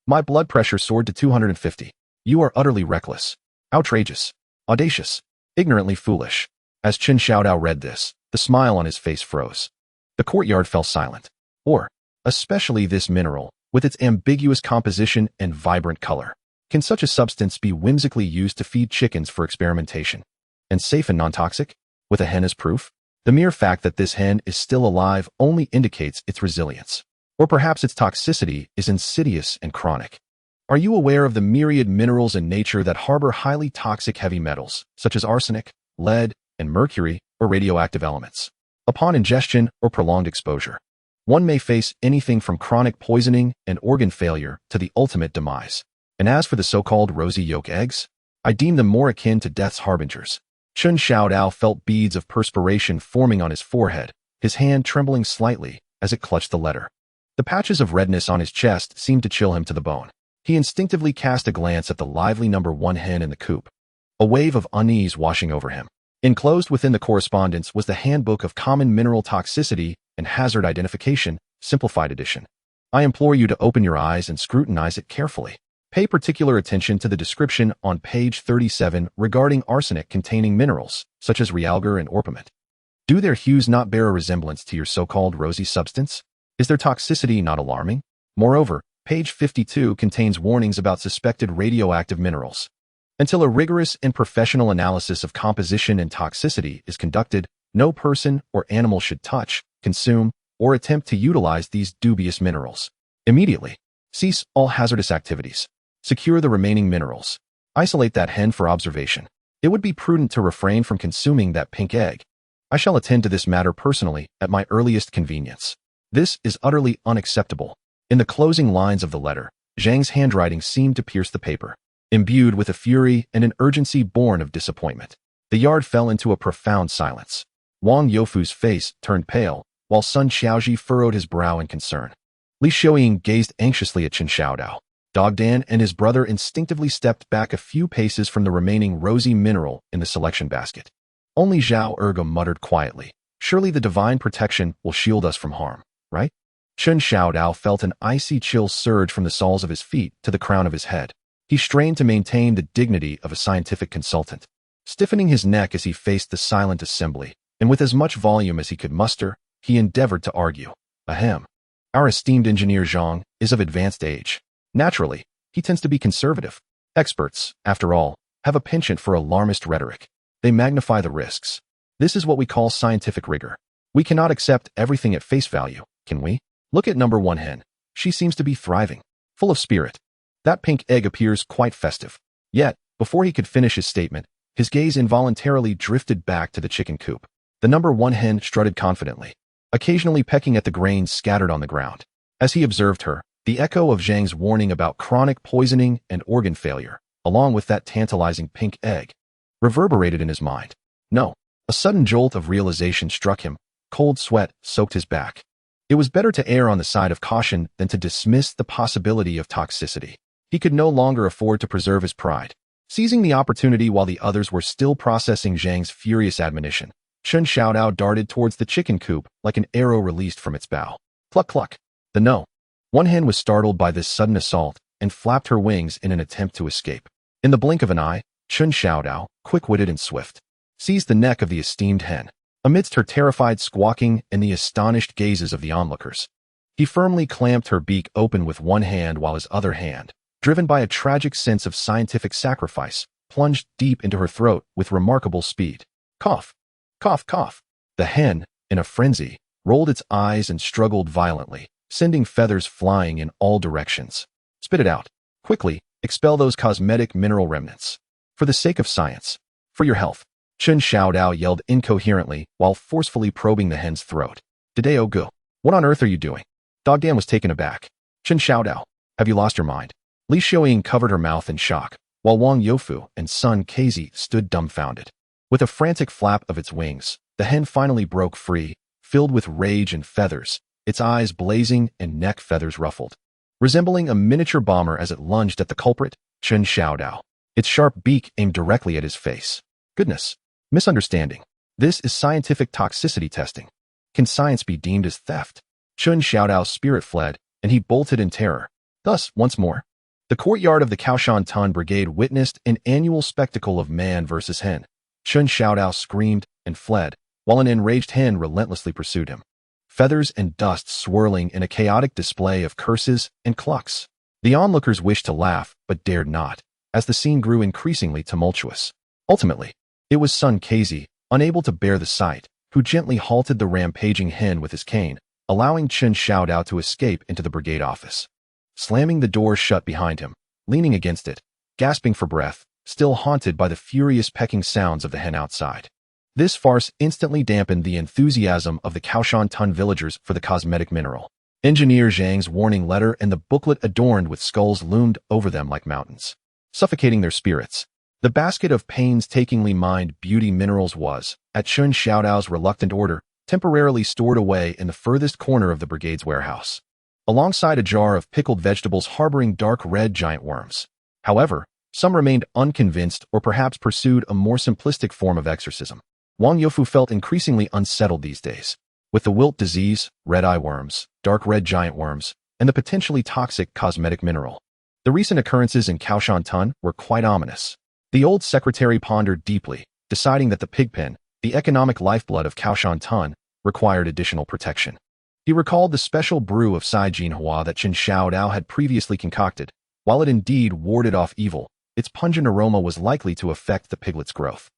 [SPEAKER 2] My blood pressure soared to 250. You are utterly reckless, outrageous, audacious, ignorantly foolish. As Chen Xiao Dao read this, the smile on his face froze. The courtyard fell silent. Or, especially this mineral, with its ambiguous composition and vibrant color. Can such a substance be whimsically used to feed chickens for experimentation? And safe and non-toxic? With a hen as proof? The mere fact that this hen is still alive only indicates its resilience. Or perhaps its toxicity is insidious and chronic. Are you aware of the myriad minerals in nature that harbor highly toxic heavy metals, such as arsenic, lead, and mercury, or radioactive elements? Upon ingestion or prolonged exposure, one may face anything from chronic poisoning and organ failure to the ultimate demise. And as for the so-called rosy yolk eggs, I deem them more akin to death's harbingers. Chen Xiao Dao felt beads of perspiration forming on his forehead, his hand trembling slightly as it clutched the letter. The patches of redness on his chest seemed to chill him to the bone. He instinctively cast a glance at the lively No. 1 hen in the coop. A wave of unease washing over him. Enclosed within the correspondence was the Handbook of Common Mineral Toxicity and Hazard Identification, Simplified Edition. I implore you to open your eyes and scrutinize it carefully. Pay particular attention to the description on page 37 regarding arsenic-containing minerals, such as realgar and orpiment. Do their hues not bear a resemblance to your so-called rosy substance? Is their toxicity not alarming? Moreover, page 52 contains warnings about suspected radioactive minerals. Until a rigorous and professional analysis of composition and toxicity is conducted, no person or animal should touch, consume, or attempt to utilize these dubious minerals. Immediately, cease all hazardous activities. Secure the remaining minerals. Isolate that hen for observation. It would be prudent to refrain from consuming that pink egg. I shall attend to this matter personally at my earliest convenience. This is utterly unacceptable. In the closing lines of the letter, Zhang's handwriting seemed to pierce the paper, imbued with a fury and an urgency born of disappointment. The yard fell into a profound silence. Wang Youfu's face turned pale, while Sun Xiaozhi furrowed his brow in concern. Li Xiuying gazed anxiously at Chen Xiao Dao. Dog Dan and his brother instinctively stepped back a few paces from the remaining rosy mineral in the selection basket. Only Zhao Ergo muttered quietly, "Surely the divine protection will shield us from harm, right?" Chen Xiao Dao felt an icy chill surge from the soles of his feet to the crown of his head. He strained to maintain the dignity of a scientific consultant, stiffening his neck as he faced the silent assembly, and with as much volume as he could muster, he endeavored to argue. Ahem. Our esteemed engineer Zhang is of advanced age. Naturally, he tends to be conservative. Experts, after all, have a penchant for alarmist rhetoric. They magnify the risks. This is what we call scientific rigor. We cannot accept everything at face value, can we? Look at No. 1 hen. She seems to be thriving, full of spirit. That pink egg appears quite festive. Yet, before he could finish his statement, his gaze involuntarily drifted back to the chicken coop. The No. 1 hen strutted confidently, occasionally pecking at the grains scattered on the ground. As he observed her, the echo of Zhang's warning about chronic poisoning and organ failure, along with that tantalizing pink egg, reverberated in his mind. No, a sudden jolt of realization struck him. Cold sweat soaked his back. It was better to err on the side of caution than to dismiss the possibility of toxicity. He could no longer afford to preserve his pride. Seizing the opportunity while the others were still processing Zhang's furious admonition, Chen Xiao Dao darted towards the chicken coop like an arrow released from its bow. Cluck cluck. The no. One hen was startled by this sudden assault and flapped her wings in an attempt to escape. In the blink of an eye, Chen Xiao Dao, quick-witted and swift, seized the neck of the esteemed hen. Amidst her terrified squawking and the astonished gazes of the onlookers, he firmly clamped her beak open with one hand while his other hand, driven by a tragic sense of scientific sacrifice, plunged deep into her throat with remarkable speed. Cough. Cough, cough. The hen, in a frenzy, rolled its eyes and struggled violently, sending feathers flying in all directions. Spit it out. Quickly, expel those cosmetic mineral remnants. For the sake of science. For your health. Chen Xiao Dao yelled incoherently while forcefully probing the hen's throat. Dideo Gu. What on earth are you doing? Dogdan was taken aback. Chen Xiao Dao. Have you lost your mind? Li Xiaoying covered her mouth in shock, while Wang Youfu and Sun Keizi stood dumbfounded. With a frantic flap of its wings, the hen finally broke free, filled with rage and feathers, its eyes blazing and neck feathers ruffled. Resembling a miniature bomber as it lunged at the culprit, Chen Xiao Dao, its sharp beak aimed directly at his face. Goodness. Misunderstanding. This is scientific toxicity testing. Can science be deemed as theft? Chen Xiao Dao's spirit fled, and he bolted in terror. Thus, once more, the courtyard of the Kao Shan Tun brigade witnessed an annual spectacle of man versus hen. Chen Xiao Dao screamed and fled, while an enraged hen relentlessly pursued him. Feathers and dust swirling in a chaotic display of curses and clucks. The onlookers wished to laugh, but dared not, as the scene grew increasingly tumultuous. Ultimately, it was Sun Keizi, unable to bear the sight, who gently halted the rampaging hen with his cane, allowing Chen Xiao Dao to escape into the brigade office. Slamming the door shut behind him, leaning against it, gasping for breath, still haunted by the furious pecking sounds of the hen outside. This farce instantly dampened the enthusiasm of the Kao Shan Tun villagers for the cosmetic mineral. Engineer Zhang's warning letter and the booklet adorned with skulls loomed over them like mountains, suffocating their spirits. The basket of painstakingly mined beauty minerals was, at Chen Xiao Dao's reluctant order, temporarily stored away in the furthest corner of the brigade's warehouse, alongside a jar of pickled vegetables harboring dark red giant worms. However, some remained unconvinced or perhaps pursued a more simplistic form of exorcism. Wang Youfu felt increasingly unsettled these days. With the wilt disease, red-eye worms, dark red giant worms, and the potentially toxic cosmetic mineral, the recent occurrences in Kao Shan Tun were quite ominous. The old secretary pondered deeply, deciding that the pigpen, the economic lifeblood of Kao Shan Tun, required additional protection. He recalled the special brew of hygiene that Chen Xiao Dao had previously concocted. While it indeed warded off evil, its pungent aroma was likely to affect the piglet's growth.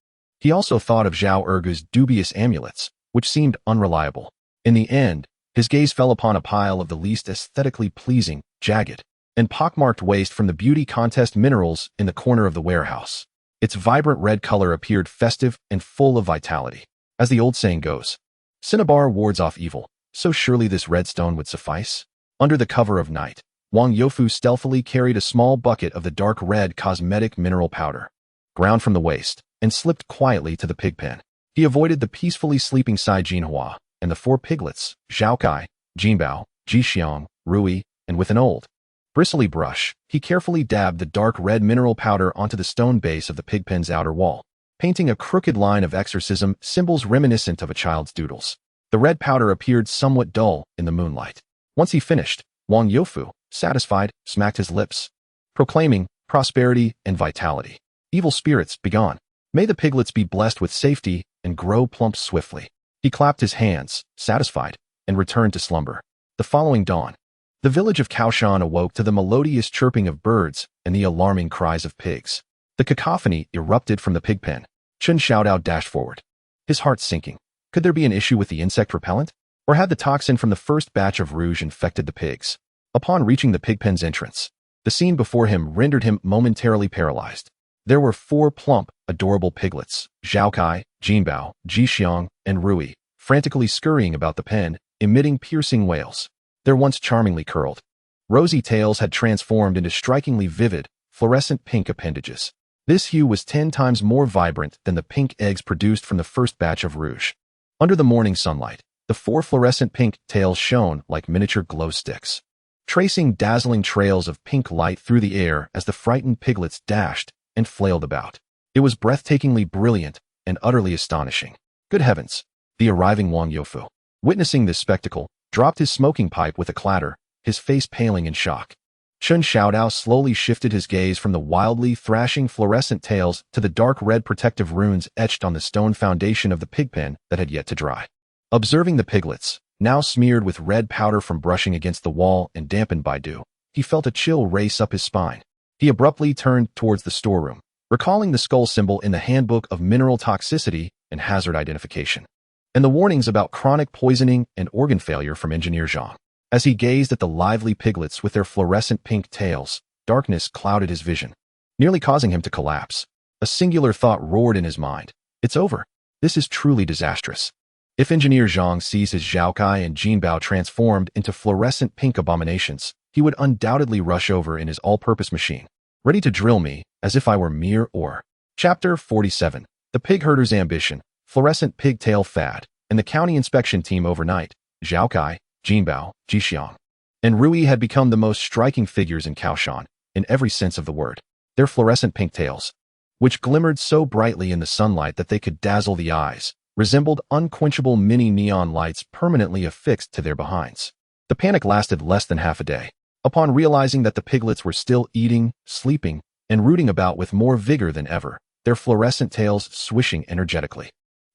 [SPEAKER 2] He also thought of Zhao Ergu's dubious amulets, which seemed unreliable. In the end, his gaze fell upon a pile of the least aesthetically pleasing, jagged, and pockmarked waste from the beauty contest minerals in the corner of the warehouse. Its vibrant red color appeared festive and full of vitality. As the old saying goes, Cinnabar wards off evil, so surely this red stone would suffice. Under the cover of night, Wang Youfu stealthily carried a small bucket of the dark red cosmetic mineral powder, ground from the waste, and slipped quietly to the pigpen. He avoided the peacefully sleeping Cai Jinhua and the 4 piglets, Zhao Kai, Jinbao, Jixiang, Rui, and with an old, bristly brush, he carefully dabbed the dark red mineral powder onto the stone base of the pigpen's outer wall, painting a crooked line of exorcism symbols reminiscent of a child's doodles. The red powder appeared somewhat dull in the moonlight. Once he finished, Wang Youfu, satisfied, smacked his lips, proclaiming prosperity and vitality. Evil spirits, begone. May the piglets be blessed with safety and grow plump swiftly. He clapped his hands, satisfied, and returned to slumber. The following dawn, the village of Kaoshan awoke to the melodious chirping of birds and the alarming cries of pigs. The cacophony erupted from the pigpen. Chen Xiao Dao dashed forward, his heart sinking. Could there be an issue with the insect repellent? Or had the toxin from the first batch of rouge infected the pigs? Upon reaching the pigpen's entrance, the scene before him rendered him momentarily paralyzed. There were 4 plump, adorable piglets, Zhao Kai, Jinbao, Jixiang, and Rui, frantically scurrying about the pen, emitting piercing wails. Their once charmingly curled, rosy tails had transformed into strikingly vivid, fluorescent pink appendages. This hue was 10 times more vibrant than the pink eggs produced from the first batch of rouge. Under the morning sunlight, The 4 fluorescent pink tails shone like miniature glow sticks, tracing dazzling trails of pink light through the air as the frightened piglets dashed and flailed about. It was breathtakingly brilliant and utterly astonishing. Good heavens! The arriving Wang Youfu, witnessing this spectacle, dropped his smoking pipe with a clatter, his face paling in shock. Chen Xiao Dao slowly shifted his gaze from the wildly thrashing fluorescent tails to the dark red protective runes etched on the stone foundation of the pigpen that had yet to dry. Observing the piglets, now smeared with red powder from brushing against the wall and dampened by dew, he felt a chill race up his spine. He abruptly turned towards the storeroom, recalling the skull symbol in the Handbook of Mineral Toxicity and Hazard Identification, and the warnings about chronic poisoning and organ failure from Engineer Zhang. As he gazed at the lively piglets with their fluorescent pink tails, darkness clouded his vision, nearly causing him to collapse. A singular thought roared in his mind. It's over. This is truly disastrous. If Engineer Zhang sees his Zhaokai and Jinbao transformed into fluorescent pink abominations, he would undoubtedly rush over in his all-purpose machine, ready to drill me as if I were mere ore. Chapter 47. The Pig Herder's Ambition, Fluorescent Pigtail Fad, and the county inspection team overnight. Zhaokai, Jinbao, Jixiang, and Rui had become the most striking figures in Kaoshan, in every sense of the word. Their fluorescent pink tails, which glimmered so brightly in the sunlight that they could dazzle the eyes, resembled unquenchable mini neon lights permanently affixed to their behinds. The panic lasted less than half a day. Upon realizing that the piglets were still eating, sleeping, and rooting about with more vigor than ever, their fluorescent tails swishing energetically,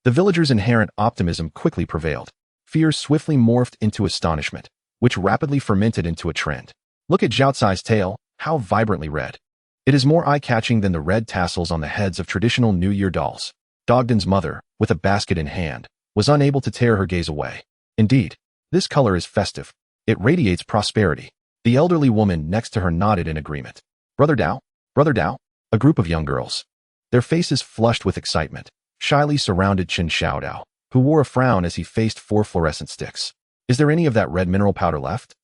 [SPEAKER 2] the villagers' inherent optimism quickly prevailed. Fear swiftly morphed into astonishment, which rapidly fermented into a trend. Look at Zhaocai's tail, how vibrantly red. It is more eye-catching than the red tassels on the heads of traditional New Year dolls. Dogden's mother, with a basket in hand, was unable to tear her gaze away. Indeed, this color is festive. It radiates prosperity. The elderly woman next to her nodded in agreement. Brother Dao? Brother Dao? A group of young girls, their faces flushed with excitement, shyly surrounded Chen Xiao Dao, who wore a frown as he faced 4 fluorescent sticks. Is there any of that red mineral powder left?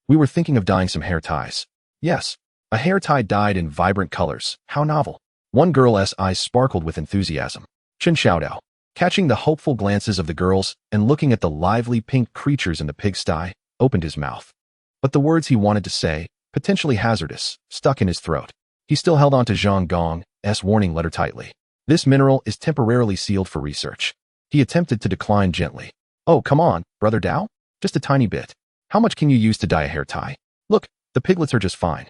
[SPEAKER 2] We were thinking of dyeing some hair ties. Yes, a hair tie dyed in vibrant colors. How novel. One girl's eyes sparkled with enthusiasm. Chen Xiao Dao, catching the hopeful glances of the girls and looking at the lively pink creatures in the pigsty, opened his mouth. But the words he wanted to say, potentially hazardous, stuck in his throat. He still held on to Zhang Gong's warning letter tightly. This mineral is temporarily sealed for research. He attempted to decline gently. Oh, come on, Brother Dao. Just a tiny bit. How much can you use to dye a hair tie? Look, the piglets are just fine.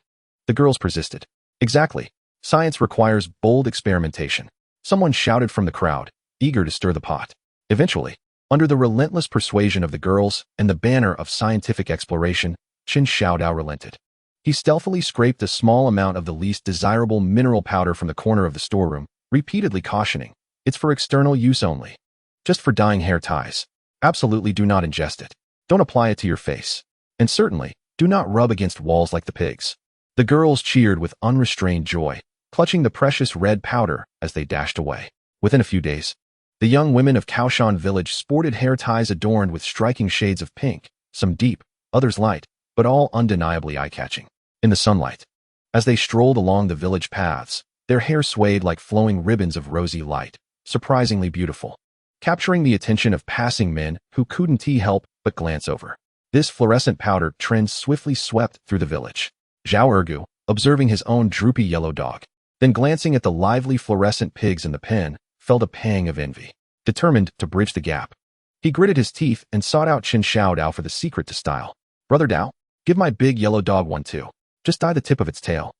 [SPEAKER 2] The girls persisted. Exactly. Science requires bold experimentation. Someone shouted from the crowd, eager to stir the pot. Eventually, under the relentless persuasion of the girls and the banner of scientific exploration, Chen Xiao Dao relented. He stealthily scraped a small amount of the least desirable mineral powder from the corner of the storeroom, repeatedly cautioning, it's for external use only. Just for dyeing hair ties. Absolutely do not ingest it. Don't apply it to your face. And certainly, do not rub against walls like the pigs. The girls cheered with unrestrained joy, clutching the precious red powder as they dashed away. Within a few days, the young women of Kaoshan village sported hair ties adorned with striking shades of pink, some deep, others light, but all undeniably eye-catching. In the sunlight, as they strolled along the village paths, their hair swayed like flowing ribbons of rosy light, surprisingly beautiful, capturing the attention of passing men who couldn't help but glance over. This fluorescent powder trend swiftly swept through the village. Zhao Ergu, observing his own droopy yellow dog, then glancing at the lively fluorescent pigs in the pen, felt a pang of envy. Determined to bridge the gap, he gritted his teeth and sought out Chen Xiao Dao for the secret to style. Brother Dao, give my big yellow dog one too. Just dye the tip of its tail.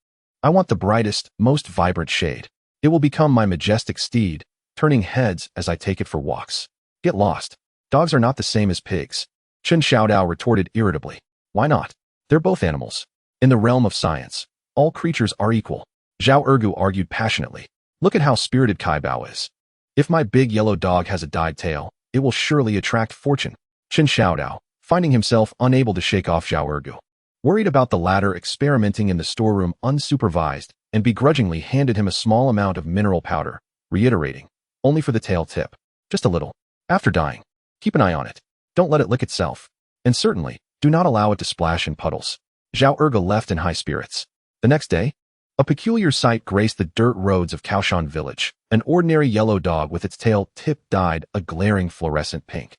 [SPEAKER 2] I want the brightest, most vibrant shade. It will become my majestic steed, turning heads as I take it for walks. Get lost. Dogs are not the same as pigs. Chen Xiao Dao retorted irritably. Why not? They're both animals. In the realm of science, all creatures are equal. Zhao Ergu argued passionately. Look at how spirited Kai Bao is. If my big yellow dog has a dyed tail, it will surely attract fortune. Chen Xiao Dao, finding himself unable to shake off Zhao Ergu, worried about the latter experimenting in the storeroom unsupervised, and begrudgingly handed him a small amount of mineral powder, reiterating, only for the tail tip. Just a little. After dyeing, keep an eye on it. Don't let it lick itself. And certainly, do not allow it to splash in puddles. Zhao Ergu left in high spirits. The next day, a peculiar sight graced the dirt roads of Kaoshan village. An ordinary yellow dog with its tail tip dyed a glaring fluorescent pink.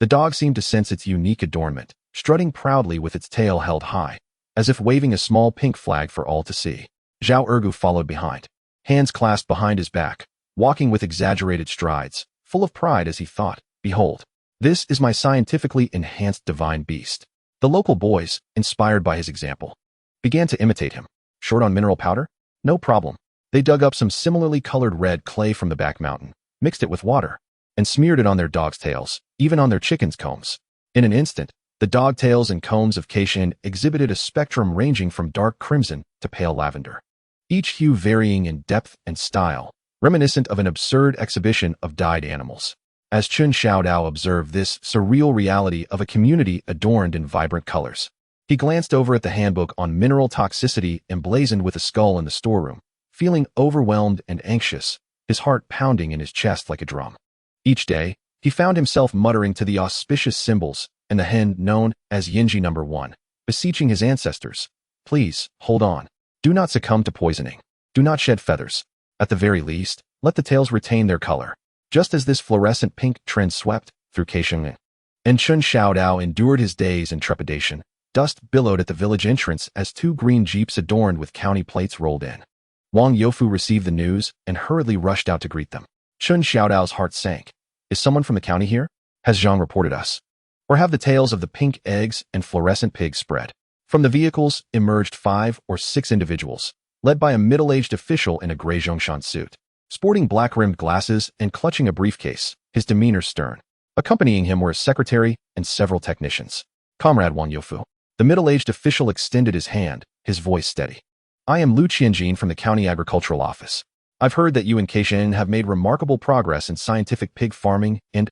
[SPEAKER 2] The dog seemed to sense its unique adornment, strutting proudly with its tail held high, as if waving a small pink flag for all to see. Zhao Ergu followed behind, hands clasped behind his back, walking with exaggerated strides, full of pride as he thought, "Behold, this is my scientifically enhanced divine beast." The local boys, inspired by his example, began to imitate him. Short on mineral powder? No problem. They dug up some similarly colored red clay from the back mountain, mixed it with water, and smeared it on their dogs' tails, even on their chickens' combs. In an instant, the dog tails and combs of Kao Shan exhibited a spectrum ranging from dark crimson to pale lavender, each hue varying in depth and style, reminiscent of an absurd exhibition of dyed animals. As Chen Xiao Dao observed this surreal reality of a community adorned in vibrant colors, he glanced over at the handbook on mineral toxicity emblazoned with a skull in the storeroom, feeling overwhelmed and anxious, his heart pounding in his chest like a drum. Each day, he found himself muttering to the auspicious symbols and the hen known as Yinji No. 1, beseeching his ancestors, "Please, hold on. Do not succumb to poisoning. Do not shed feathers. At the very least, let the tails retain their color." Just as this fluorescent pink trend swept through Kao Shan, and Chen Xiao Dao endured his days in trepidation, dust billowed at the village entrance as two green jeeps adorned with county plates rolled in. Wang Youfu received the news and hurriedly rushed out to greet them. Chen Xiao Dao's heart sank. "Is someone from the county here? Has Zhang reported us? Or have the tails of the pink eggs and fluorescent pigs spread?" From the vehicles emerged 5 or 6 individuals, led by a middle-aged official in a gray Zhongshan suit, sporting black-rimmed glasses and clutching a briefcase, his demeanor stern. Accompanying him were a secretary and several technicians. "Comrade Wang Youfu." The middle-aged official extended his hand, his voice steady. "I am Lu Qianjin from the County Agricultural Office. I've heard that you and Kao Shan have made remarkable progress in scientific pig farming and,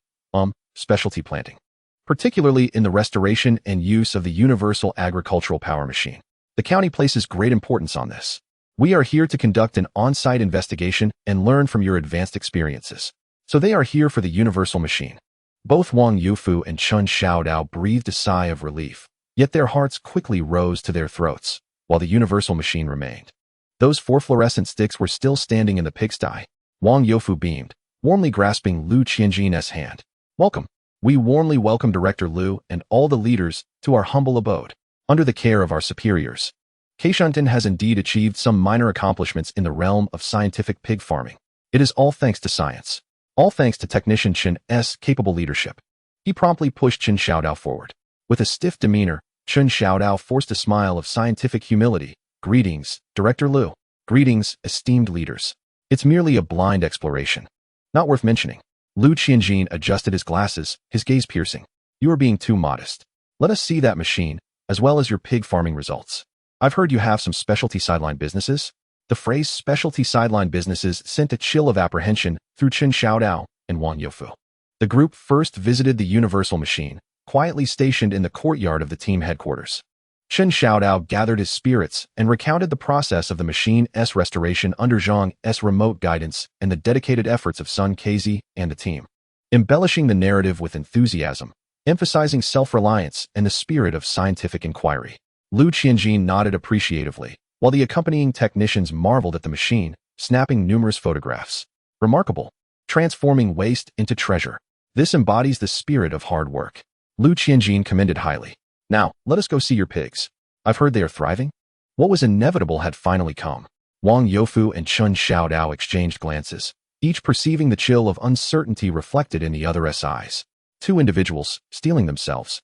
[SPEAKER 2] specialty planting, particularly in the restoration and use of the universal agricultural power machine. The county places great importance on this. We are here to conduct an on-site investigation and learn from your advanced experiences. So they are here for the universal machine." Both Wang Youfu and Chen Xiao Dao breathed a sigh of relief, yet their hearts quickly rose to their throats, while the universal machine remained. Those 4 fluorescent sticks were still standing in the pigsty. Wang Youfu beamed, warmly grasping Lu Qianjin's hand. "Welcome. We warmly welcome Director Lu and all the leaders to our humble abode, under the care of our superiors. Kao Shan Tun has indeed achieved some minor accomplishments in the realm of scientific pig farming. It is all thanks to science. All thanks to technician Chen's capable leadership." He promptly pushed Chen Xiao Dao forward. With a stiff demeanor, Chen Xiao Dao forced a smile of scientific humility. "Greetings, Director Lu. Greetings, esteemed leaders. It's merely a blind exploration. Not worth mentioning." Lu Qianjin adjusted his glasses, his gaze piercing. "You are being too modest. Let us see that machine, as well as your pig farming results. I've heard you have some specialty sideline businesses." The phrase specialty sideline businesses sent a chill of apprehension through Chen Xiao Dao and Wang Youfu. The group first visited the universal machine, quietly stationed in the courtyard of the team headquarters. Chen Xiao Dao gathered his spirits and recounted the process of the machine's restoration under Zhang's remote guidance and the dedicated efforts of Sun Kaizi and the team, embellishing the narrative with enthusiasm, emphasizing self-reliance and the spirit of scientific inquiry. Lu Qianjin nodded appreciatively, while the accompanying technicians marveled at the machine, snapping numerous photographs. "Remarkable. Transforming waste into treasure. This embodies the spirit of hard work." Lu Qianjin commended highly. "Now, let us go see your pigs. I've heard they are thriving." What was inevitable had finally come. Wang Youfu and Chen Xiao Dao exchanged glances, each perceiving the chill of uncertainty reflected in the other's eyes. 2 individuals, steeling themselves,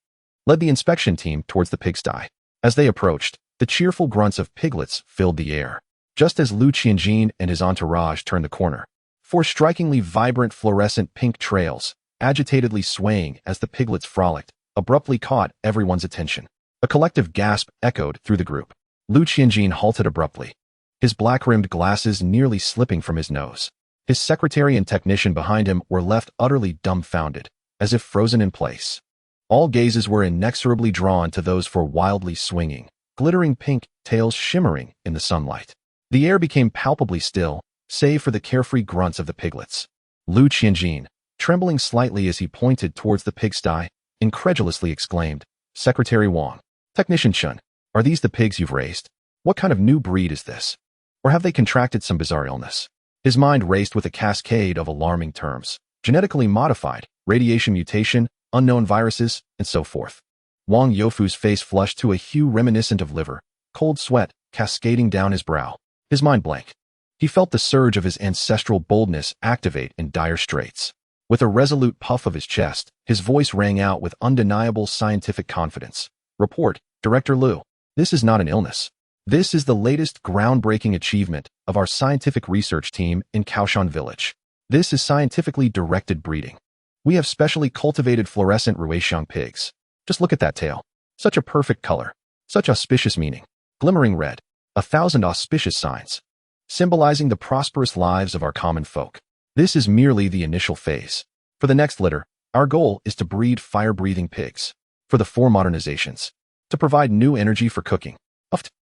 [SPEAKER 2] led the inspection team towards the pigsty. As they approached, the cheerful grunts of piglets filled the air. Just as Lu Qianjin and his entourage turned the corner, 4 strikingly vibrant fluorescent pink trails, agitatedly swaying as the piglets frolicked, abruptly caught everyone's attention. A collective gasp echoed through the group. Lu Qianjin halted abruptly, his black-rimmed glasses nearly slipping from his nose. His secretary and technician behind him were left utterly dumbfounded, as if frozen in place. All gazes were inexorably drawn to those 4 wildly swinging, glittering pink tails shimmering in the sunlight. The air became palpably still, save for the carefree grunts of the piglets. Lu Qianjin, trembling slightly as he pointed towards the pigsty, incredulously exclaimed, "Secretary Wang, Technician Chen, are these the pigs you've raised? What kind of new breed is this? Or have they contracted some bizarre illness?" His mind raced with a cascade of alarming terms: genetically modified, radiation mutation, unknown viruses, and so forth. Wang Youfu's face flushed to a hue reminiscent of liver, cold sweat cascading down his brow. His mind blank. He felt the surge of his ancestral boldness activate in dire straits. With a resolute puff of his chest, his voice rang out with undeniable scientific confidence. Report, Director Liu. This is not an illness. This is the latest groundbreaking achievement of our scientific research team in Kao Shan Village. This is scientifically directed breeding. We have specially cultivated fluorescent Ruixiang pigs. Just look at that tail. Such a perfect color. Such auspicious meaning. Glimmering red. 1,000 auspicious signs. Symbolizing the prosperous lives of our common folk. This is merely the initial phase. For the next litter, our goal is to breed fire-breathing pigs. For the 4 modernizations. To provide new energy for cooking.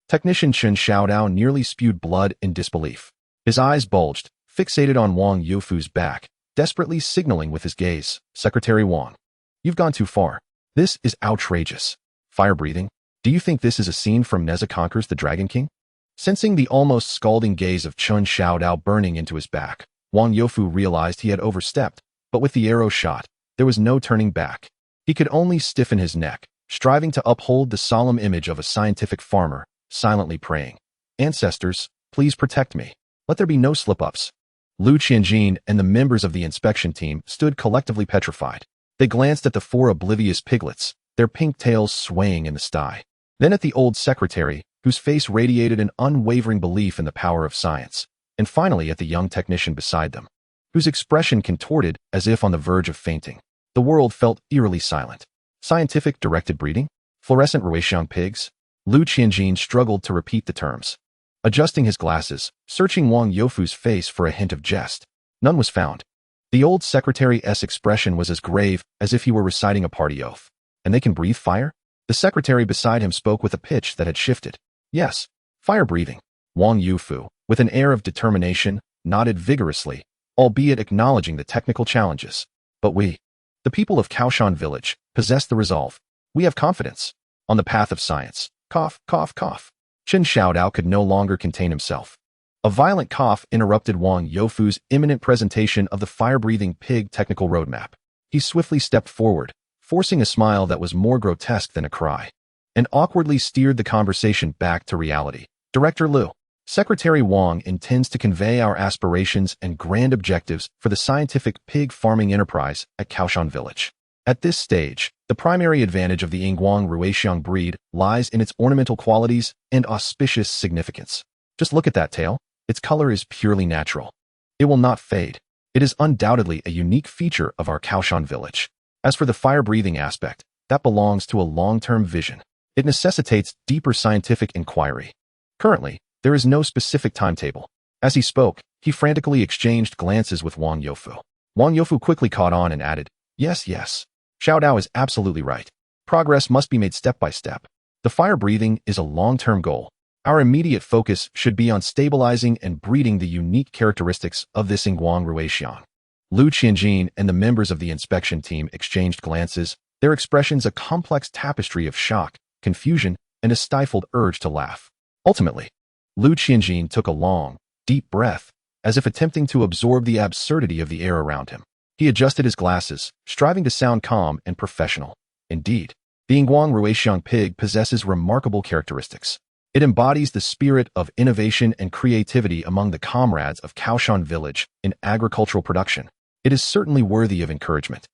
[SPEAKER 2] Technician Chen Xiao Dao nearly spewed blood in disbelief. His eyes bulged, fixated on Wang Youfu's back, desperately signaling with his gaze, Secretary Wang. You've gone too far. This is outrageous. Fire-breathing? Do you think this is a scene from Neza Conquers the Dragon King? Sensing the almost scalding gaze of Chen Xiao Dao burning into his back, Wang Youfu realized he had overstepped, but with the arrow shot, there was no turning back. He could only stiffen his neck, striving to uphold the solemn image of a scientific farmer, silently praying, Ancestors, please protect me. Let there be no slip-ups. Lu Qianjin and the members of the inspection team stood collectively petrified. They glanced at the 4 oblivious piglets, their pink tails swaying in the sty. Then at the old secretary, whose face radiated an unwavering belief in the power of science. And finally at the young technician beside them, whose expression contorted as if on the verge of fainting. The world felt eerily silent. Scientific directed breeding? Fluorescent Ruixiang pigs? Lu Qianjin struggled to repeat the terms. Adjusting his glasses, searching Wang Youfu's face for a hint of jest. None was found. The old secretary's expression was as grave as if he were reciting a party oath. And they can breathe fire? The secretary beside him spoke with a pitch that had shifted. Yes, fire breathing. Wang Youfu, with an air of determination, nodded vigorously, albeit acknowledging the technical challenges. But we, the people of Kao Shan Village, possess the resolve. We have confidence. On the path of science. Cough, cough, cough. Chen Xiao Dao could no longer contain himself. A violent cough interrupted Wang Youfu's imminent presentation of the fire-breathing pig technical roadmap. He swiftly stepped forward, forcing a smile that was more grotesque than a cry, and awkwardly steered the conversation back to reality. Director Liu, Secretary Wang intends to convey our aspirations and grand objectives for the scientific pig farming enterprise at Kao Shan Village. At this stage, the primary advantage of the Yingguang Ruixiang breed lies in its ornamental qualities and auspicious significance. Just look at that tail. Its color is purely natural. It will not fade. It is undoubtedly a unique feature of our Kao Shan Village. As for the fire-breathing aspect, that belongs to a long-term vision. It necessitates deeper scientific inquiry. Currently, there is no specific timetable. As he spoke, he frantically exchanged glances with Wang Youfu. Wang Youfu quickly caught on and added, Yes, yes. Xiao Dao is absolutely right. Progress must be made step by step. The fire-breathing is a long-term goal. Our immediate focus should be on stabilizing and breeding the unique characteristics of this Yingguang Ruixiang. Lu Qianjin and the members of the inspection team exchanged glances, their expressions a complex tapestry of shock, confusion, and a stifled urge to laugh. Ultimately, Lu Qianjin took a long, deep breath, as if attempting to absorb the absurdity of the air around him. He adjusted his glasses, striving to sound calm and professional. Indeed, the Yingguang Ruixiang pig possesses remarkable characteristics. It embodies the spirit of innovation and creativity among the comrades of Kao Shan Village in agricultural production. It is certainly worthy of encouragement.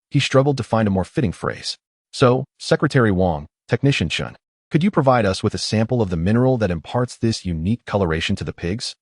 [SPEAKER 2] He struggled to find a more fitting phrase. So, Secretary Wang, Technician Chen, could you provide us with a sample of the mineral that imparts this unique coloration to the pigs?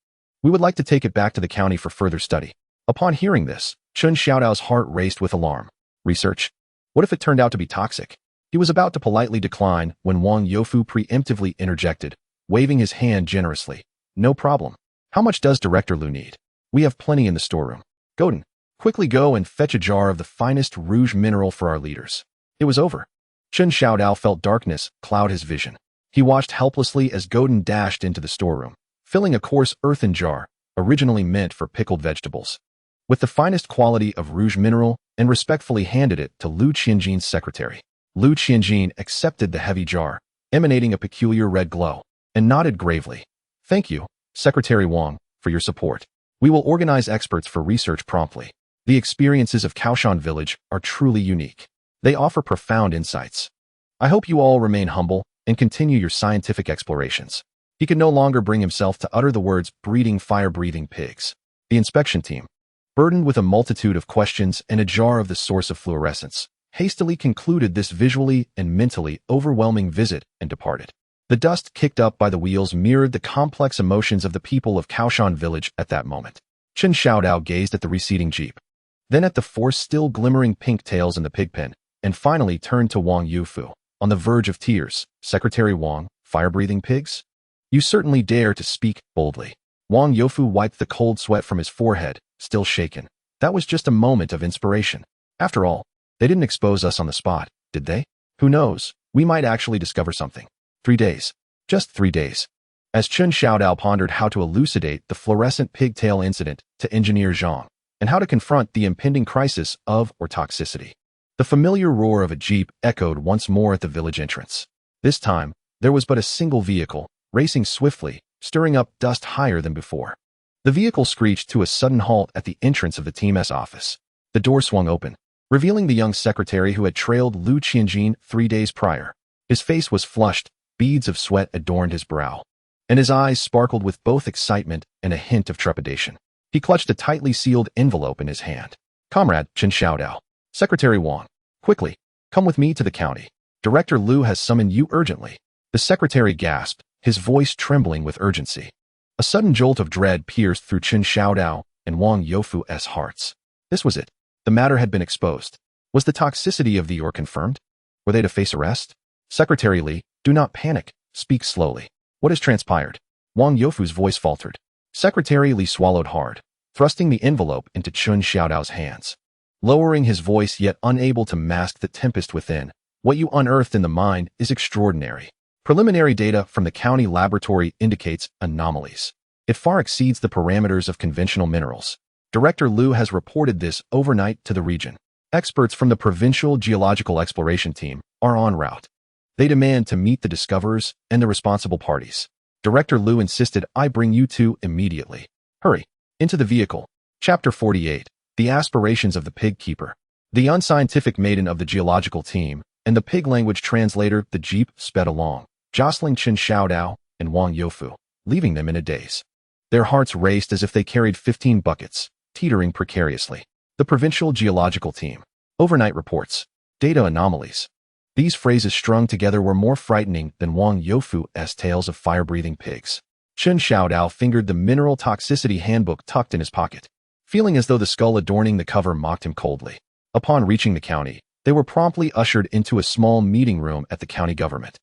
[SPEAKER 2] We would like to take it back to the county for further study. Upon hearing this, Chen Xiao Dao's heart raced with alarm. Research? What if it turned out to be toxic? He was about to politely decline when Wang Youfu preemptively interjected, waving his hand generously. No problem. How much does Director Liu need? We have plenty in the storeroom. Godin, quickly go and fetch a jar of the finest rouge mineral for our leaders. It was over. Chen Xiao Dao felt darkness cloud his vision. He watched helplessly as Godin dashed into the storeroom, filling a coarse earthen jar, originally meant for pickled vegetables, with the finest quality of rouge mineral, and respectfully handed it to Lu Qianjin's secretary. Lu Qianjin accepted the heavy jar, emanating a peculiar red glow, and nodded gravely. Thank you, Secretary Wang, for your support. We will organize experts for research promptly. The experiences of Kao Shan Village are truly unique. They offer profound insights. I hope you all remain humble and continue your scientific explorations. He could no longer bring himself to utter the words breeding fire-breathing pigs. The inspection team, burdened with a multitude of questions and a jar of the source of fluorescence, hastily concluded this visually and mentally overwhelming visit and departed. The dust kicked up by the wheels mirrored the complex emotions of the people of Kao Shan village at that moment. Chen Xiao Dao gazed at the receding jeep, then at the four still glimmering pink tails in the pig pen, and finally turned to Wang Yufu, on the verge of tears. Secretary Wang, fire-breathing pigs? You certainly dare to speak boldly. Wang Yufu wiped the cold sweat from his forehead, still shaken. That was just a moment of inspiration. After all, they didn't expose us on the spot, did they? Who knows, we might actually discover something. 3 days. Just 3 days. As Chen Xiao Dao pondered how to elucidate the fluorescent pigtail incident to Engineer Zhang, and how to confront the impending crisis of or toxicity, the familiar roar of a jeep echoed once more at the village entrance. This time, there was but a single vehicle, racing swiftly, stirring up dust higher than before. The vehicle screeched to a sudden halt at the entrance of the team's office. The door swung open, revealing the young secretary who had trailed Lu Qianjin 3 days prior. His face was flushed, beads of sweat adorned his brow, and his eyes sparkled with both excitement and a hint of trepidation. He clutched a tightly sealed envelope in his hand. Comrade Chen Xiao Dao. Secretary Wang. Quickly, come with me to the county. Director Lu has summoned you urgently. The secretary gasped, his voice trembling with urgency. A sudden jolt of dread pierced through Chen Xiao Dao and Wang Yufu's hearts. This was it. The matter had been exposed. Was the toxicity of the ore confirmed? Were they to face arrest? Secretary Li, do not panic. Speak slowly. What has transpired? Wang Yufu's voice faltered. Secretary Li swallowed hard, thrusting the envelope into Chen Xiao Dao's hands. Lowering his voice yet unable to mask the tempest within, what you unearthed in the mine is extraordinary. Preliminary data from the county laboratory indicates anomalies. It far exceeds the parameters of conventional minerals. Director Lu has reported this overnight to the region. Experts from the Provincial Geological Exploration Team are en route. They demand to meet the discoverers and the responsible parties. Director Lu insisted I bring you two immediately. Hurry. Into the vehicle. Chapter 48. The Aspirations of the Pig Keeper. The unscientific maiden of the geological team and the pig language translator, the jeep, sped along, jostling Chen Xiao Dao and Wang Yufu, leaving them in a daze. Their hearts raced as if they carried 15 buckets, teetering precariously. The Provincial Geological Team. Overnight reports. Data anomalies. These phrases strung together were more frightening than Wang Yufu's tales of fire-breathing pigs. Chen Xiao Dao fingered the mineral toxicity handbook tucked in his pocket, feeling as though the skull adorning the cover mocked him coldly. Upon reaching the county, they were promptly ushered into a small meeting room at the county government.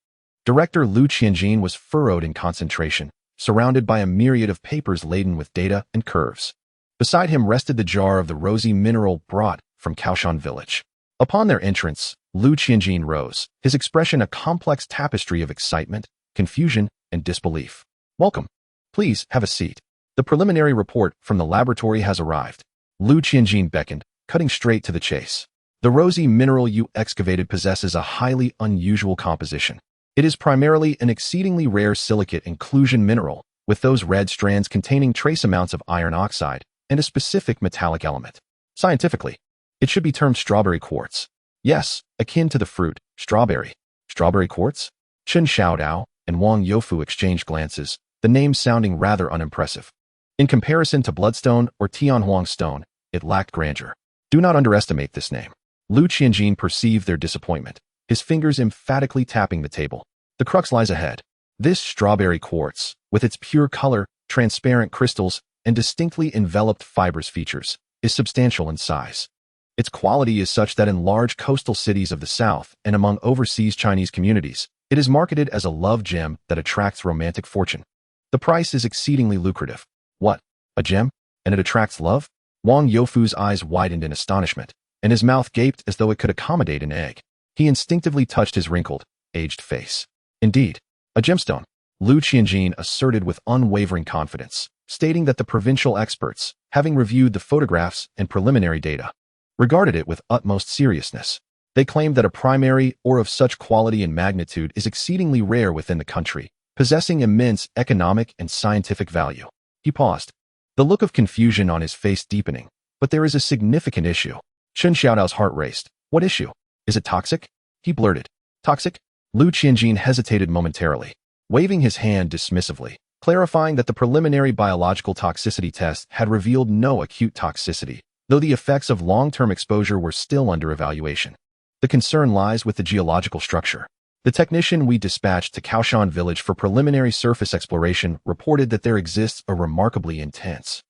[SPEAKER 2] Director Lu Qianjin was furrowed in concentration, surrounded by a myriad of papers laden with data and curves. Beside him rested the jar of the rosy mineral brought from Kao Shan village. Upon their entrance, Lu Qianjin rose, his expression a complex tapestry of excitement, confusion, and disbelief. Welcome. Please have a seat. The preliminary report from the laboratory has arrived. Lu Qianjin beckoned, cutting straight to the chase. The rosy mineral you excavated possesses a highly unusual composition. It is primarily an exceedingly rare silicate inclusion mineral, with those red strands containing trace amounts of iron oxide and a specific metallic element. Scientifically, it should be termed strawberry quartz. Yes, akin to the fruit, strawberry. Strawberry quartz? Chen Xiao Dao and Wang Yufu exchanged glances, the name sounding rather unimpressive. In comparison to bloodstone or Tianhuang stone, it lacked grandeur. Do not underestimate this name. Lu Qianjin perceived their disappointment, his fingers emphatically tapping the table. The crux lies ahead. This strawberry quartz, with its pure color, transparent crystals, and distinctly enveloped fibrous features, is substantial in size. Its quality is such that in large coastal cities of the South and among overseas Chinese communities, it is marketed as a love gem that attracts romantic fortune. The price is exceedingly lucrative. What? A gem? And it attracts love? Wang Yufu's eyes widened in astonishment, and his mouth gaped as though it could accommodate an egg. He instinctively touched his wrinkled, aged face. Indeed, a gemstone, Lu Qianjin asserted with unwavering confidence, stating that the provincial experts, having reviewed the photographs and preliminary data, regarded it with utmost seriousness. They claimed that a primary ore of such quality and magnitude is exceedingly rare within the country, possessing immense economic and scientific value. He paused, the look of confusion on his face deepening. But there is a significant issue. Chen Xiaodao's heart raced. What issue? Is it toxic? He blurted. Toxic? Lu Qianjin hesitated momentarily, waving his hand dismissively, clarifying that the preliminary biological toxicity test had revealed no acute toxicity, though the effects of long-term exposure were still under evaluation. The concern lies with the geological structure. The technician we dispatched to Kao Shan village for preliminary surface exploration reported that there exists a remarkably intense,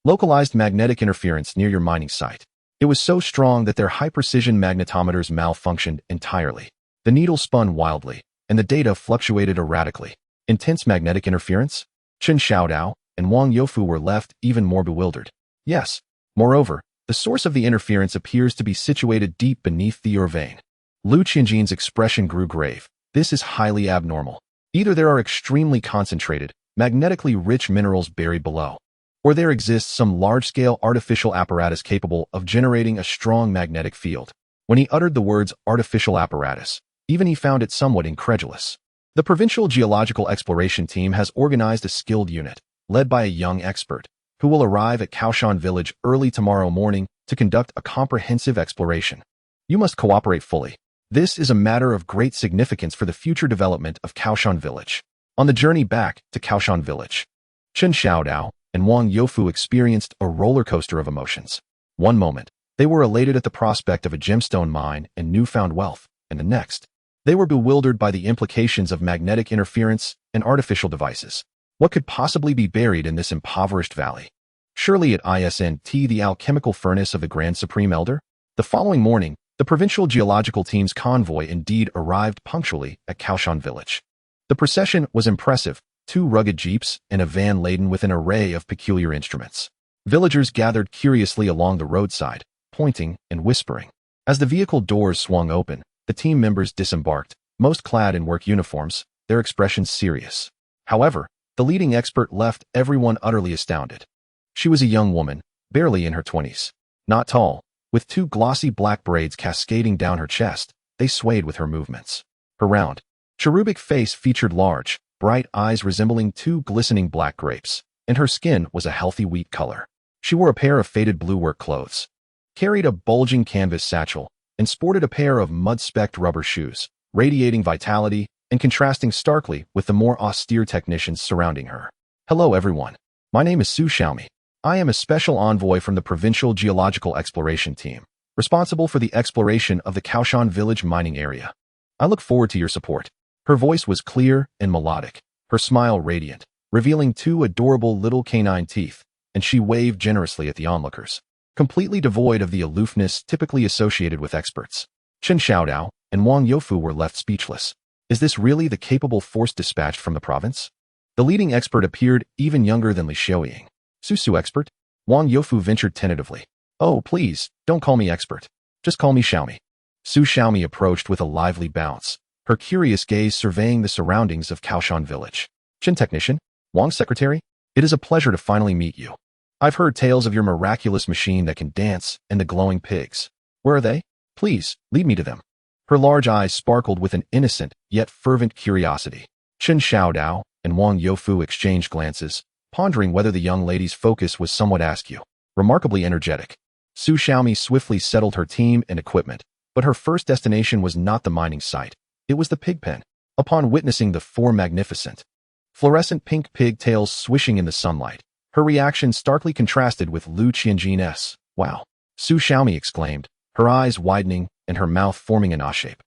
[SPEAKER 2] localized magnetic interference near your mining site. It was so strong that their high-precision magnetometers malfunctioned entirely. The needle spun wildly, and the data fluctuated erratically. Intense magnetic interference? Chen Xiao Dao and Wang Youfu were left even more bewildered. Yes. Moreover, the source of the interference appears to be situated deep beneath the ore vein. Lu Qianjin's expression grew grave. This is highly abnormal. Either there are extremely concentrated, magnetically rich minerals buried below, or there exists some large-scale artificial apparatus capable of generating a strong magnetic field. When he uttered the words artificial apparatus, even he found it somewhat incredulous. The Provincial Geological Exploration Team has organized a skilled unit, led by a young expert, who will arrive at Kao Shan village early tomorrow morning to conduct a comprehensive exploration. You must cooperate fully. This is a matter of great significance for the future development of Kao Shan village. On the journey back to Kao Shan village, Chen Xiao Dao and Wang Youfu experienced a roller coaster of emotions. One moment, they were elated at the prospect of a gemstone mine and newfound wealth, and the next, they were bewildered by the implications of magnetic interference and artificial devices. What could possibly be buried in this impoverished valley? Surely it isn't the alchemical furnace of the Grand Supreme Elder? The following morning, the Provincial Geological Team's convoy indeed arrived punctually at Kao Shan village. The procession was impressive, 2 rugged jeeps and a van laden with an array of peculiar instruments. Villagers gathered curiously along the roadside, pointing and whispering. As the vehicle doors swung open, the team members disembarked, most clad in work uniforms, their expressions serious. However, the leading expert left everyone utterly astounded. She was a young woman, barely in her 20s. Not tall, with 2 glossy black braids cascading down her chest, they swayed with her movements. Her round, cherubic face featured large, bright eyes resembling 2 glistening black grapes, and her skin was a healthy wheat color. She wore a pair of faded blue work clothes, carried a bulging canvas satchel, and sported a pair of mud-specked rubber shoes, radiating vitality and contrasting starkly with the more austere technicians surrounding her. Hello everyone. My name is Su Xiaomi. I am a special envoy from the Provincial Geological Exploration Team, responsible for the exploration of the Kao Shan village mining area. I look forward to your support. Her voice was clear and melodic, her smile radiant, revealing 2 adorable little canine teeth, and she waved generously at the onlookers, completely devoid of the aloofness typically associated with experts. Chen Xiao Dao and Wang Youfu were left speechless. Is this really the capable force dispatched from the province? The leading expert appeared even younger than Li Xiaoying. Su expert? Wang Youfu ventured tentatively. Oh, please, don't call me expert. Just call me Xiaomi. Su Xiaomi approached with a lively bounce, her curious gaze surveying the surroundings of Kao Shan village. Chen technician? Wang secretary? It is a pleasure to finally meet you. I've heard tales of your miraculous machine that can dance and the glowing pigs. Where are they? Please, lead me to them. Her large eyes sparkled with an innocent yet fervent curiosity. Chen Xiao Dao and Wang Youfu exchanged glances, pondering whether the young lady's focus was somewhat askew. Remarkably energetic, Su Xiaomi swiftly settled her team and equipment, but her first destination was not the mining site. It was the pig pen. Upon witnessing the 4 magnificent, fluorescent pink pigtails swishing in the sunlight, her reaction starkly contrasted with Lu Qianjin's. Wow! Su Xiaomi exclaimed, her eyes widening and her mouth forming an A-shape.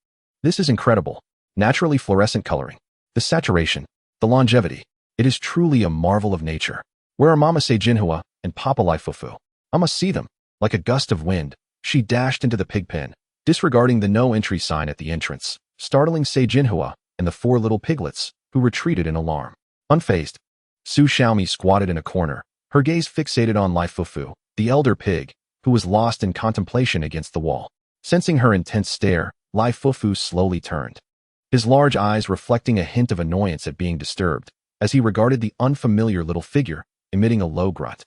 [SPEAKER 2] This is incredible. Naturally fluorescent coloring. The saturation. The longevity. It is truly a marvel of nature. Where are Mama Jinhua and Papa Fufu? I must see them. Like a gust of wind, she dashed into the pig pen, disregarding the no-entry sign at the entrance, startling Jinhua and the 4 little piglets, who retreated in alarm. Unfazed, Su Xiaomi squatted in a corner, her gaze fixated on Fufu, the elder pig, who was lost in contemplation against the wall. Sensing her intense stare, Fufu slowly turned, his large eyes reflecting a hint of annoyance at being disturbed, as he regarded the unfamiliar little figure, emitting a low grunt.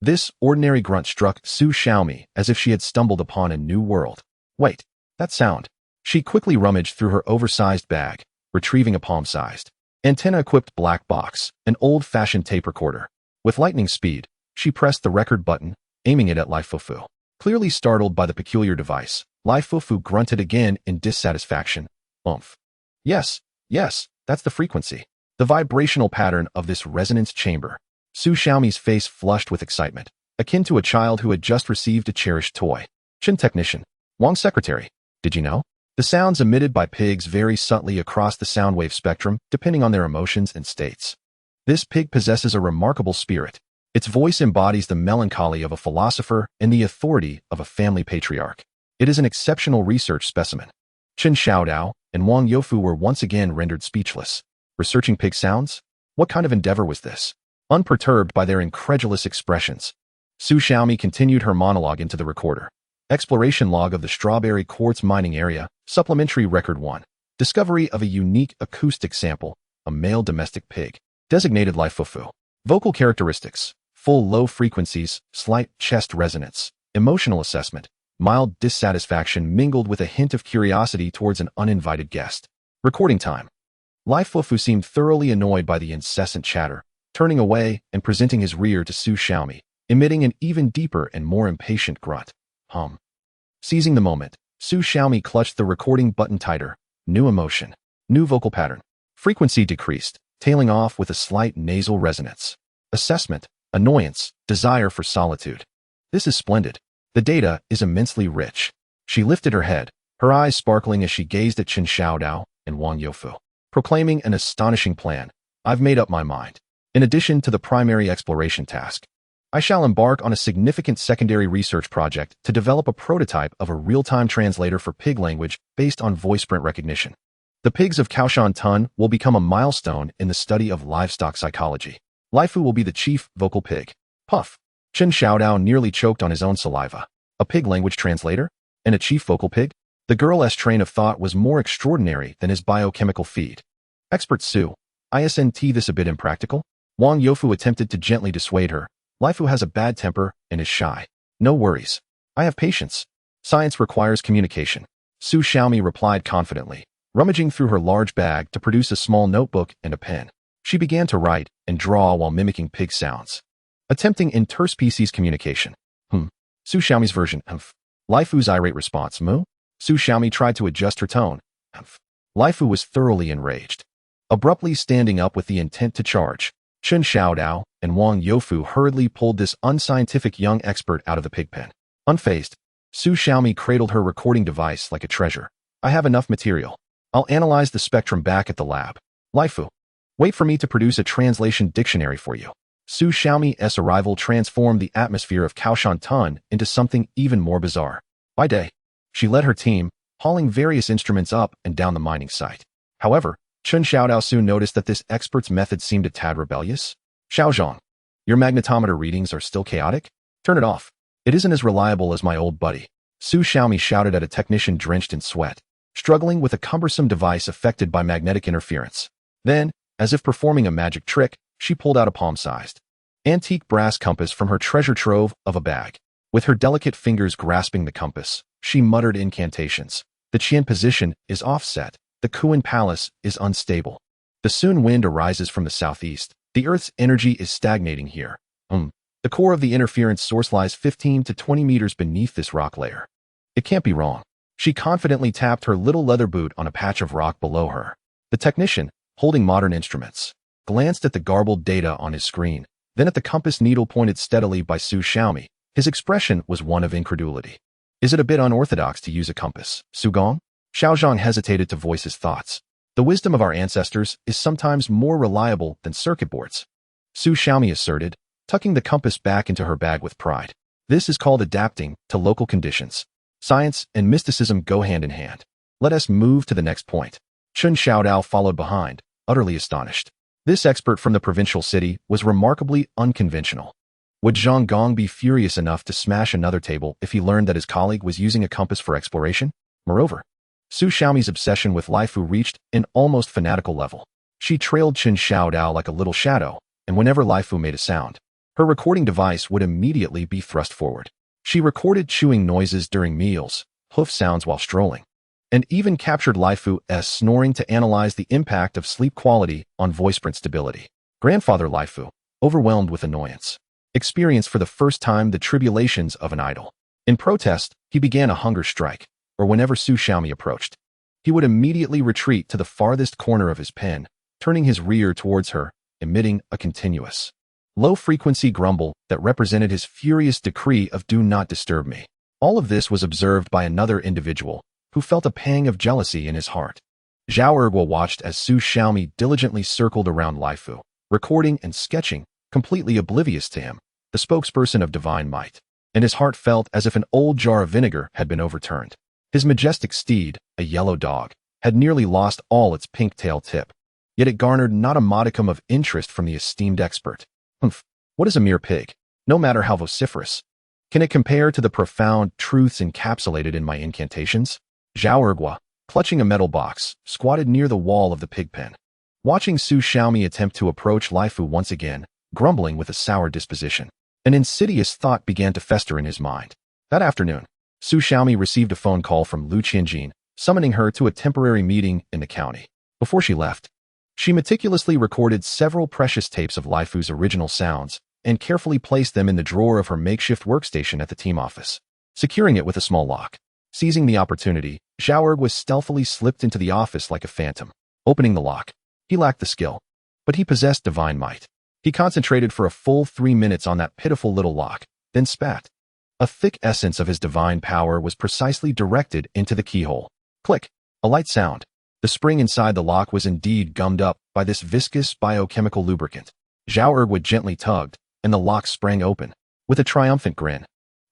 [SPEAKER 2] This ordinary grunt struck Su Xiaomi as if she had stumbled upon a new world. Wait, that sound. She quickly rummaged through her oversized bag, retrieving a palm-sized, antenna-equipped black box, an old-fashioned tape recorder. With lightning speed, she pressed the record button, aiming it at Fufu. Clearly startled by the peculiar device, Lai Fufu grunted again in dissatisfaction. Oomph. Yes, yes, that's the frequency. The vibrational pattern of this resonance chamber. Su Xiaomi's face flushed with excitement, akin to a child who had just received a cherished toy. Chen technician. Wang secretary. Did you know? The sounds emitted by pigs vary subtly across the sound wave spectrum, depending on their emotions and states. This pig possesses a remarkable spirit. Its voice embodies the melancholy of a philosopher and the authority of a family patriarch. It is an exceptional research specimen. Chen Xiao Dao and Wang Youfu were once again rendered speechless. Researching pig sounds? What kind of endeavor was this? Unperturbed by their incredulous expressions, Su Xiaomi continued her monologue into the recorder. Exploration log of the Strawberry Quartz mining area, supplementary record 1. Discovery of a unique acoustic sample, a male domestic pig. Designated Lai Fufu. Vocal characteristics, full low frequencies, slight chest resonance. Emotional assessment, mild dissatisfaction mingled with a hint of curiosity towards an uninvited guest. Recording time. Lai Fufu seemed thoroughly annoyed by the incessant chatter, turning away and presenting his rear to Su Xiaomi, emitting an even deeper and more impatient grunt. Hum. Seizing the moment, Su Xiaomi clutched the recording button tighter. New emotion. New vocal pattern. Frequency decreased, tailing off with a slight nasal resonance. Assessment. Annoyance. Desire for solitude. This is splendid. The data is immensely rich. She lifted her head, her eyes sparkling as she gazed at Chen Xiao Dao and Wang Youfu, proclaiming an astonishing plan. I've made up my mind. In addition to the primary exploration task, I shall embark on a significant secondary research project to develop a prototype of a real-time translator for pig language based on voice print recognition. The pigs of Kao Shan Tun will become a milestone in the study of livestock psychology. Lai Fu will be the chief vocal pig. Puff. Chen Xiao Dao nearly choked on his own saliva. A pig language translator? And a chief vocal pig? The girl's train of thought was more extraordinary than his biochemical feed. Expert Su, isn't this a bit impractical? Wang Youfu attempted to gently dissuade her. Lai Fu has a bad temper and is shy. No worries. I have patience. Science requires communication. Su Xiaomi replied confidently, rummaging through her large bag to produce a small notebook and a pen. She began to write and draw while mimicking pig sounds, attempting interspecies communication. Su Xiaomi's version. Lai Fu's irate response. Moo? Su Xiaomi tried to adjust her tone. Lai Fu was thoroughly enraged, abruptly standing up with the intent to charge. Chen Xiao Dao and Wang Youfu hurriedly pulled this unscientific young expert out of the pig pen. Unfazed, Su Xiaomi cradled her recording device like a treasure. I have enough material. I'll analyze the spectrum back at the lab. Lai Fu, wait for me to produce a translation dictionary for you. Su Xiaomi's arrival transformed the atmosphere of Kao Shan Tun into something even more bizarre. By day, she led her team, hauling various instruments up and down the mining site. However, Chen Xiao Dao soon noticed that this expert's method seemed a tad rebellious. Xiaozhong, your magnetometer readings are still chaotic? Turn it off. It isn't as reliable as my old buddy. Su Xiaomi shouted at a technician drenched in sweat, struggling with a cumbersome device affected by magnetic interference. Then, as if performing a magic trick, she pulled out a palm-sized, antique brass compass from her treasure trove of a bag. With her delicate fingers grasping the compass, she muttered incantations. The Qian position is offset. The Kuan Palace is unstable. The Sun wind arises from the southeast. The Earth's energy is stagnating here. The core of the interference source lies 15 to 20 meters beneath this rock layer. It can't be wrong. She confidently tapped her little leather boot on a patch of rock below her. The technician, holding modern instruments, glanced at the garbled data on his screen, then at the compass needle pointed steadily by Su Xiaomi. His expression was one of incredulity. Is it a bit unorthodox to use a compass, Su Gong? Xiaozhong hesitated to voice his thoughts. The wisdom of our ancestors is sometimes more reliable than circuit boards, Su Xiaomi asserted, tucking the compass back into her bag with pride. This is called adapting to local conditions. Science and mysticism go hand in hand. Let us move to the next point. Chen Xiao Dao followed behind, utterly astonished. This expert from the provincial city was remarkably unconventional. Would Zhang Gong be furious enough to smash another table if he learned that his colleague was using a compass for exploration? Moreover, Su Xiaomi's obsession with Lai Fu reached an almost fanatical level. She trailed Chen Xiao Dao like a little shadow, and whenever Lai Fu made a sound, her recording device would immediately be thrust forward. She recorded chewing noises during meals, hoof sounds while strolling, and even captured Lai Fu's snoring to analyze the impact of sleep quality on voice print stability. Grandfather Lai Fu, overwhelmed with annoyance, experienced for the first time the tribulations of an idol. In protest, he began a hunger strike. or whenever Su Xiaomi approached. He would immediately retreat to the farthest corner of his pen, turning his rear towards her, emitting a continuous, low-frequency grumble that represented his furious decree of "do not disturb me." All of this was observed by another individual, who felt a pang of jealousy in his heart. Zhao Erguo watched as Su Xiaomi diligently circled around Lai Fu, recording and sketching, completely oblivious to him, the spokesperson of divine might, and his heart felt as if an old jar of vinegar had been overturned. His majestic steed, a yellow dog, had nearly lost all its pink tail tip, yet it garnered not a modicum of interest from the esteemed expert. Humph, what is a mere pig? No matter how vociferous. Can it compare to the profound truths encapsulated in my incantations? Zhao Erguo, clutching a metal box, squatted near the wall of the pig pen, watching Su Xiaomi attempt to approach Lai Fu once again, grumbling with a sour disposition. An insidious thought began to fester in his mind. That afternoon, Su Xiaomi received a phone call from Lu Qianjin, summoning her to a temporary meeting in the county. Before she left, she meticulously recorded several precious tapes of Lai Fu's original sounds and carefully placed them in the drawer of her makeshift workstation at the team office, securing it with a small lock. Seizing the opportunity, Zhao Erguo stealthily slipped into the office like a phantom. Opening the lock, he lacked the skill, but he possessed divine might. He concentrated for a full 3 minutes on that pitiful little lock, then spat. A thick essence of his divine power was precisely directed into the keyhole. Click! A light sound. The spring inside the lock was indeed gummed up by this viscous biochemical lubricant. Zhao Erguo gently tugged, and the lock sprang open. With a triumphant grin,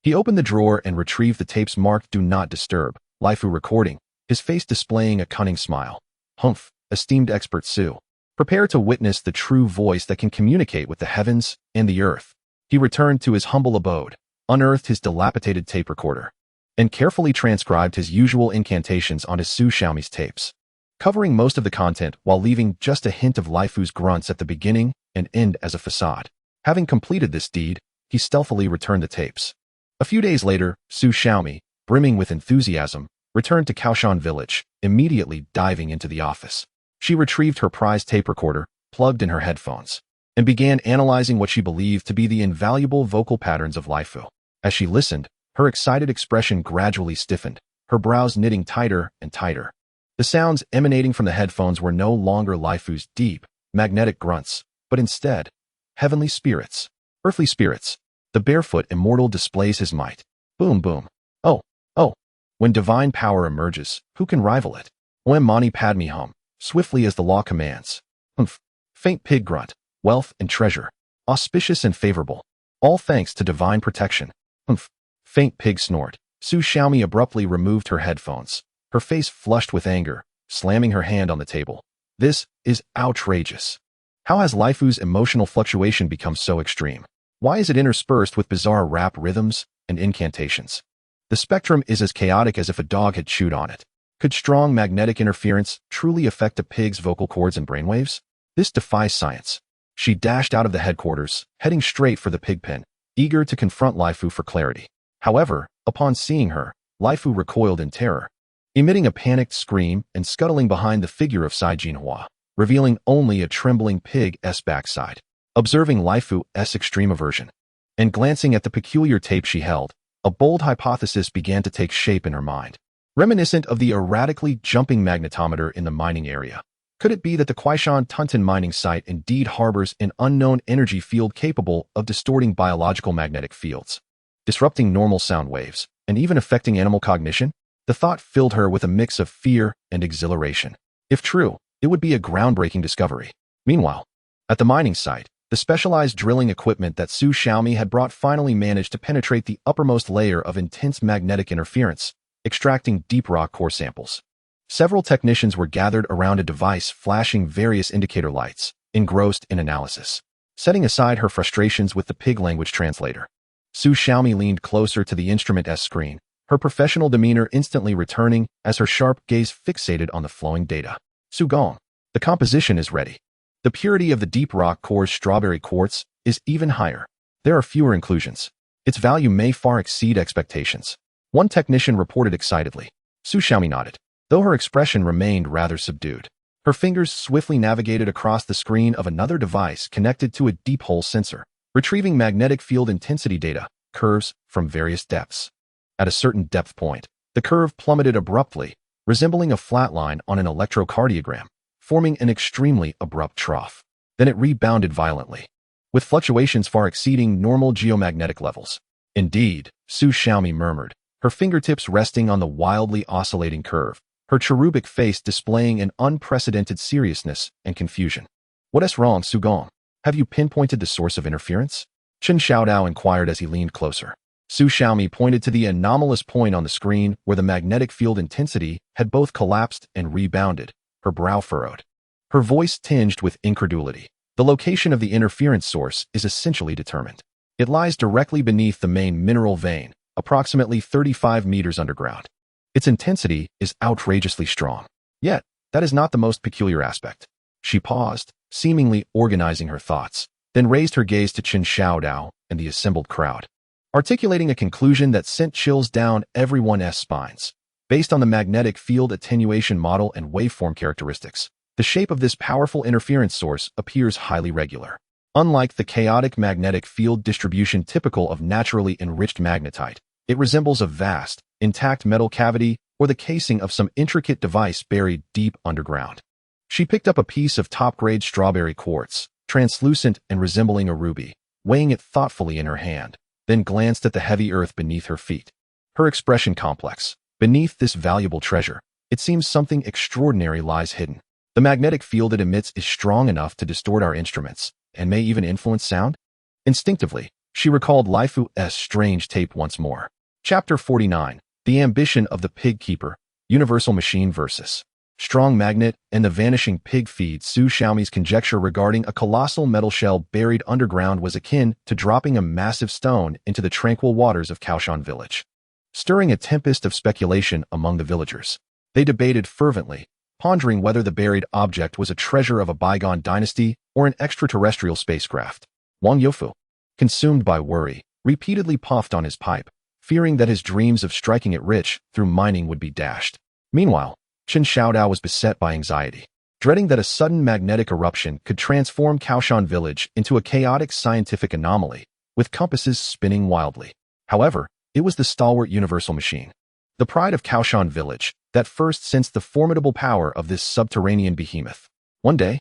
[SPEAKER 2] he opened the drawer and retrieved the tapes marked "Do Not Disturb," Lai Fu recording, his face displaying a cunning smile. Humph, esteemed expert Su. Prepare to witness the true voice that can communicate with the heavens and the earth. He returned to his humble abode, unearthed his dilapidated tape recorder, and carefully transcribed his usual incantations onto Su Xiaomi's tapes, covering most of the content while leaving just a hint of Lai Fu's grunts at the beginning and end as a facade. Having completed this deed, he stealthily returned the tapes. A few days later, Su Xiaomi, brimming with enthusiasm, returned to Kao Shan village, immediately diving into the office. She retrieved her prized tape recorder, plugged in her headphones, and began analyzing what she believed to be the invaluable vocal patterns of Lai Fu. As she listened, her excited expression gradually stiffened, her brows knitting tighter and tighter. The sounds emanating from the headphones were no longer Lai Fu's deep, magnetic grunts, but instead, heavenly spirits, earthly spirits. The barefoot immortal displays his might. Boom, boom. Oh, oh. When divine power emerges, who can rival it? Om Mani Padme Hum, swiftly as the law commands. Humph. Faint pig grunt, wealth and treasure, auspicious and favorable, all thanks to divine protection. Humph. Faint pig snort. Su Xiaomi abruptly removed her headphones, her face flushed with anger, slamming her hand on the table. This is outrageous. How has Lai Fu's emotional fluctuation become so extreme? Why is it interspersed with bizarre rap rhythms and incantations? The spectrum is as chaotic as if a dog had chewed on it. Could strong magnetic interference truly affect a pig's vocal cords and brainwaves? This defies science. She dashed out of the headquarters, heading straight for the pig pen, eager to confront Lai Fu for clarity. However, upon seeing her, Lai Fu recoiled in terror, emitting a panicked scream and scuttling behind the figure of Sai Jinhua, revealing only a trembling pig's backside. Observing Lai Fu's extreme aversion, and glancing at the peculiar tape she held, a bold hypothesis began to take shape in her mind. Reminiscent of the erratically jumping magnetometer in the mining area, could it be that the Kao Shan Tun mining site indeed harbors an unknown energy field capable of distorting biological magnetic fields, disrupting normal sound waves, and even affecting animal cognition? The thought filled her with a mix of fear and exhilaration. If true, it would be a groundbreaking discovery. Meanwhile, at the mining site, the specialized drilling equipment that Su Xiaomi had brought finally managed to penetrate the uppermost layer of intense magnetic interference, extracting deep rock core samples. Several technicians were gathered around a device flashing various indicator lights, engrossed in analysis. Setting aside her frustrations with the pig language translator, Su Xiaomi leaned closer to the instrument's screen, her professional demeanor instantly returning as her sharp gaze fixated on the flowing data. Su Gong, the composition is ready. The purity of the deep rock core's strawberry quartz is even higher. There are fewer inclusions. Its value may far exceed expectations. One technician reported excitedly. Su Xiaomi nodded, though her expression remained rather subdued. Her fingers swiftly navigated across the screen of another device connected to a deep hole sensor, retrieving magnetic field intensity data, curves, from various depths. At a certain depth point, The curve plummeted abruptly, resembling a flat line on an electrocardiogram, forming an extremely abrupt trough. Then it rebounded violently, with fluctuations far exceeding normal geomagnetic levels. Indeed, Su Xiaomi murmured, her fingertips resting on the wildly oscillating curve, her cherubic face displaying an unprecedented seriousness and confusion. What's wrong, Su Gong? Have you pinpointed the source of interference? Chen Xiao Dao inquired as he leaned closer. Su Xiaomi pointed to the anomalous point on the screen where the magnetic field intensity had both collapsed and rebounded, her brow furrowed. Her voice tinged with incredulity. The location of the interference source is essentially determined. It lies directly beneath the main mineral vein, approximately 35 meters underground. Its intensity is outrageously strong. Yet, that is not the most peculiar aspect. She paused, seemingly organizing her thoughts, then raised her gaze to Chen Xiao Dao and the assembled crowd, articulating a conclusion that sent chills down everyone's spines. Based on the magnetic field attenuation model and waveform characteristics, the shape of this powerful interference source appears highly regular. Unlike the chaotic magnetic field distribution typical of naturally enriched magnetite, it resembles a vast, intact metal cavity or the casing of some intricate device buried deep underground. She picked up a piece of top-grade strawberry quartz, translucent and resembling a ruby, weighing it thoughtfully in her hand, then glanced at the heavy earth beneath her feet. Her expression complex. Beneath this valuable treasure, it seems something extraordinary lies hidden. The magnetic field it emits is strong enough to distort our instruments, and may even influence sound? Instinctively, she recalled Lai Fu's strange tape once more. Chapter 49, The Ambition of the Pig Keeper, Universal Machine versus Strong Magnet and the Vanishing Pig Feed. Su Xiaomi's conjecture regarding a colossal metal shell buried underground was akin to dropping a massive stone into the tranquil waters of Kao Shan village, stirring a tempest of speculation among the villagers. They debated fervently, pondering whether the buried object was a treasure of a bygone dynasty or an extraterrestrial spacecraft. Wang Youfu, consumed by worry, repeatedly puffed on his pipe, fearing that his dreams of striking it rich through mining would be dashed. Meanwhile, Chen Xiao Dao was beset by anxiety, dreading that a sudden magnetic eruption could transform Kao Shan village into a chaotic scientific anomaly, with compasses spinning wildly. However, it was the stalwart universal machine, the pride of Kao Shan village, that first sensed the formidable power of this subterranean behemoth. One day,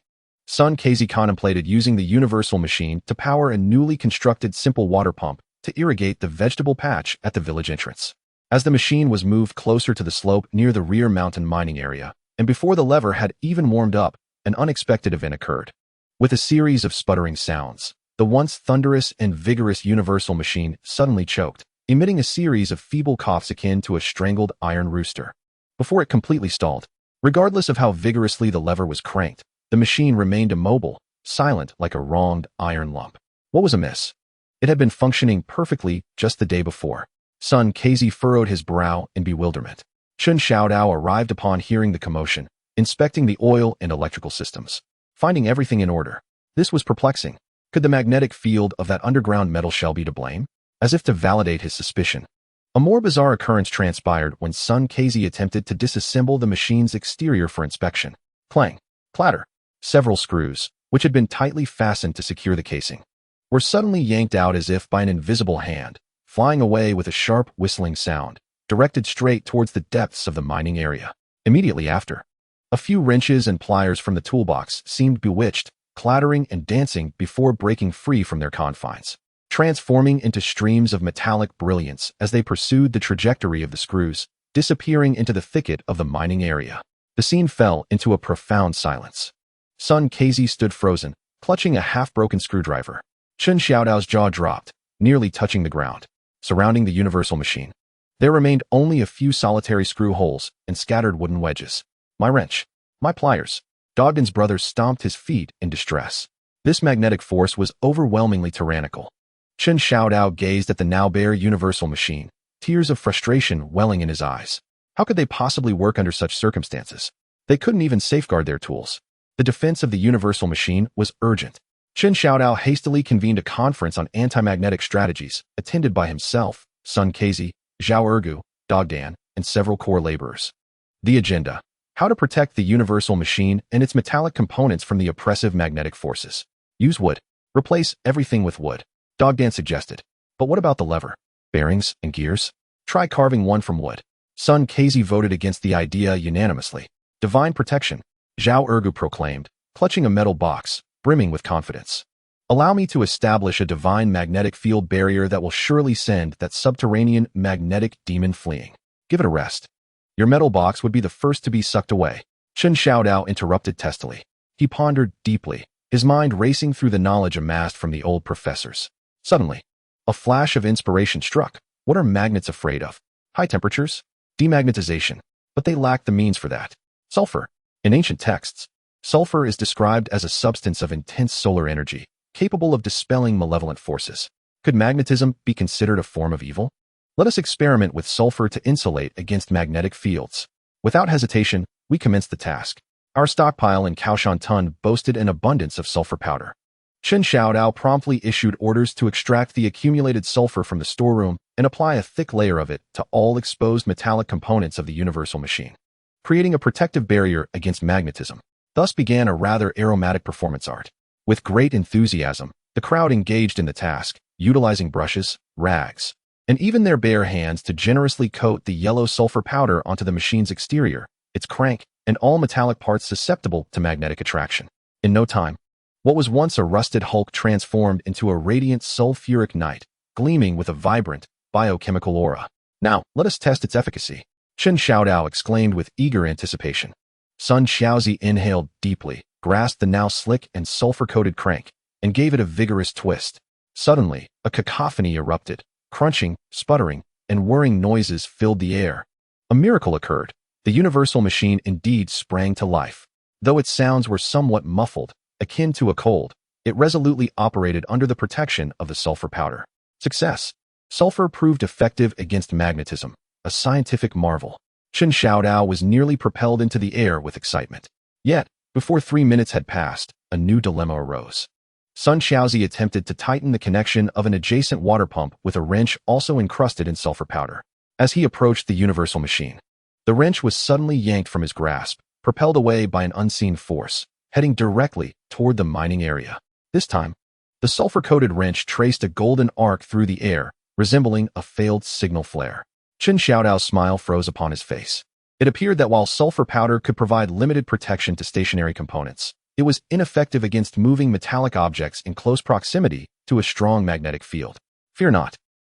[SPEAKER 2] Sun Casey contemplated using the universal machine to power a newly constructed simple water pump to irrigate the vegetable patch at the village entrance. As the machine was moved closer to the slope near the rear mountain mining area, and before the lever had even warmed up, an unexpected event occurred. With a series of sputtering sounds, the once thunderous and vigorous universal machine suddenly choked, emitting a series of feeble coughs akin to a strangled iron rooster. Before it completely stalled, regardless of how vigorously the lever was cranked, the machine remained immobile, silent like a wronged iron lump. What was amiss? It had been functioning perfectly just the day before. Sun Casey furrowed his brow in bewilderment. Chen Xiao Dao arrived upon hearing the commotion, inspecting the oil and electrical systems, finding everything in order. This was perplexing. Could the magnetic field of that underground metal shell be to blame? As if to validate his suspicion, a more bizarre occurrence transpired when Sun Casey attempted to disassemble the machine's exterior for inspection. Clang, clatter. Several screws, which had been tightly fastened to secure the casing, were suddenly yanked out as if by an invisible hand, flying away with a sharp whistling sound, directed straight towards the depths of the mining area. Immediately after, a few wrenches and pliers from the toolbox seemed bewitched, clattering and dancing before breaking free from their confines, transforming into streams of metallic brilliance as they pursued the trajectory of the screws, disappearing into the thicket of the mining area. The scene fell into a profound silence. Sun Casey stood frozen, clutching a half-broken screwdriver. Chen Xiao Dao's jaw dropped, nearly touching the ground. Surrounding the universal machine, there remained only a few solitary screw holes and scattered wooden wedges. My wrench, my pliers. Dogden's brother stomped his feet in distress. This magnetic force was overwhelmingly tyrannical. Chen Xiao Dao gazed at the now bare universal machine, tears of frustration welling in his eyes. How could they possibly work under such circumstances? They couldn't even safeguard their tools. The defense of the universal machine was urgent. Chen Xiao Dao hastily convened a conference on anti-magnetic strategies, attended by himself, Sun Casey, Zhao Ergu, Dogdan, and several core laborers. The agenda: how to protect the universal machine and its metallic components from the oppressive magnetic forces. Use wood. Replace everything with wood, Dogdan suggested. But what about the lever, bearings, and gears? Try carving one from wood. Sun Kaizi voted against the idea unanimously. Divine protection, Zhao Ergu proclaimed, clutching a metal box, brimming with confidence. Allow me to establish a divine magnetic field barrier that will surely send that subterranean magnetic demon fleeing. Give it a rest. Your metal box would be the first to be sucked away. Chen Xiao Dao interrupted testily. He pondered deeply, his mind racing through the knowledge amassed from the old professors. Suddenly, a flash of inspiration struck. What are magnets afraid of? High temperatures? Demagnetization. But they lack the means for that. Sulfur. In ancient texts, sulfur is described as a substance of intense solar energy, capable of dispelling malevolent forces. Could magnetism be considered a form of evil? Let us experiment with sulfur to insulate against magnetic fields. Without hesitation, we commenced the task. Our stockpile in Kao Shan Tun boasted an abundance of sulfur powder. Chen Xiao Dao promptly issued orders to extract the accumulated sulfur from the storeroom and apply a thick layer of it to all exposed metallic components of the universal machine, creating a protective barrier against magnetism. Thus began a rather aromatic performance art. With great enthusiasm, the crowd engaged in the task, utilizing brushes, rags, and even their bare hands to generously coat the yellow sulfur powder onto the machine's exterior, its crank, and all metallic parts susceptible to magnetic attraction. In no time, what was once a rusted hulk transformed into a radiant sulfuric knight, gleaming with a vibrant, biochemical aura. Now, let us test its efficacy. Chen Xiao Dao exclaimed with eager anticipation. Sun Xiaozi inhaled deeply, grasped the now slick and sulfur-coated crank, and gave it a vigorous twist. Suddenly, a cacophony erupted. Crunching, sputtering, and whirring noises filled the air. A miracle occurred. The universal machine indeed sprang to life. Though its sounds were somewhat muffled, akin to a cold, it resolutely operated under the protection of the sulfur powder. Success. Sulfur proved effective against magnetism, a scientific marvel. Chen Xiao Dao was nearly propelled into the air with excitement. Yet, before 3 minutes had passed, a new dilemma arose. Sun Xiaozi attempted to tighten the connection of an adjacent water pump with a wrench also encrusted in sulfur powder. As he approached the universal machine, the wrench was suddenly yanked from his grasp, propelled away by an unseen force, heading directly toward the mining area. This time, the sulfur-coated wrench traced a golden arc through the air, resembling a failed signal flare. Chen Xiaodao's smile froze upon his face. It appeared that while sulfur powder could provide limited protection to stationary components, it was ineffective against moving metallic objects in close proximity to a strong magnetic field. Fear not.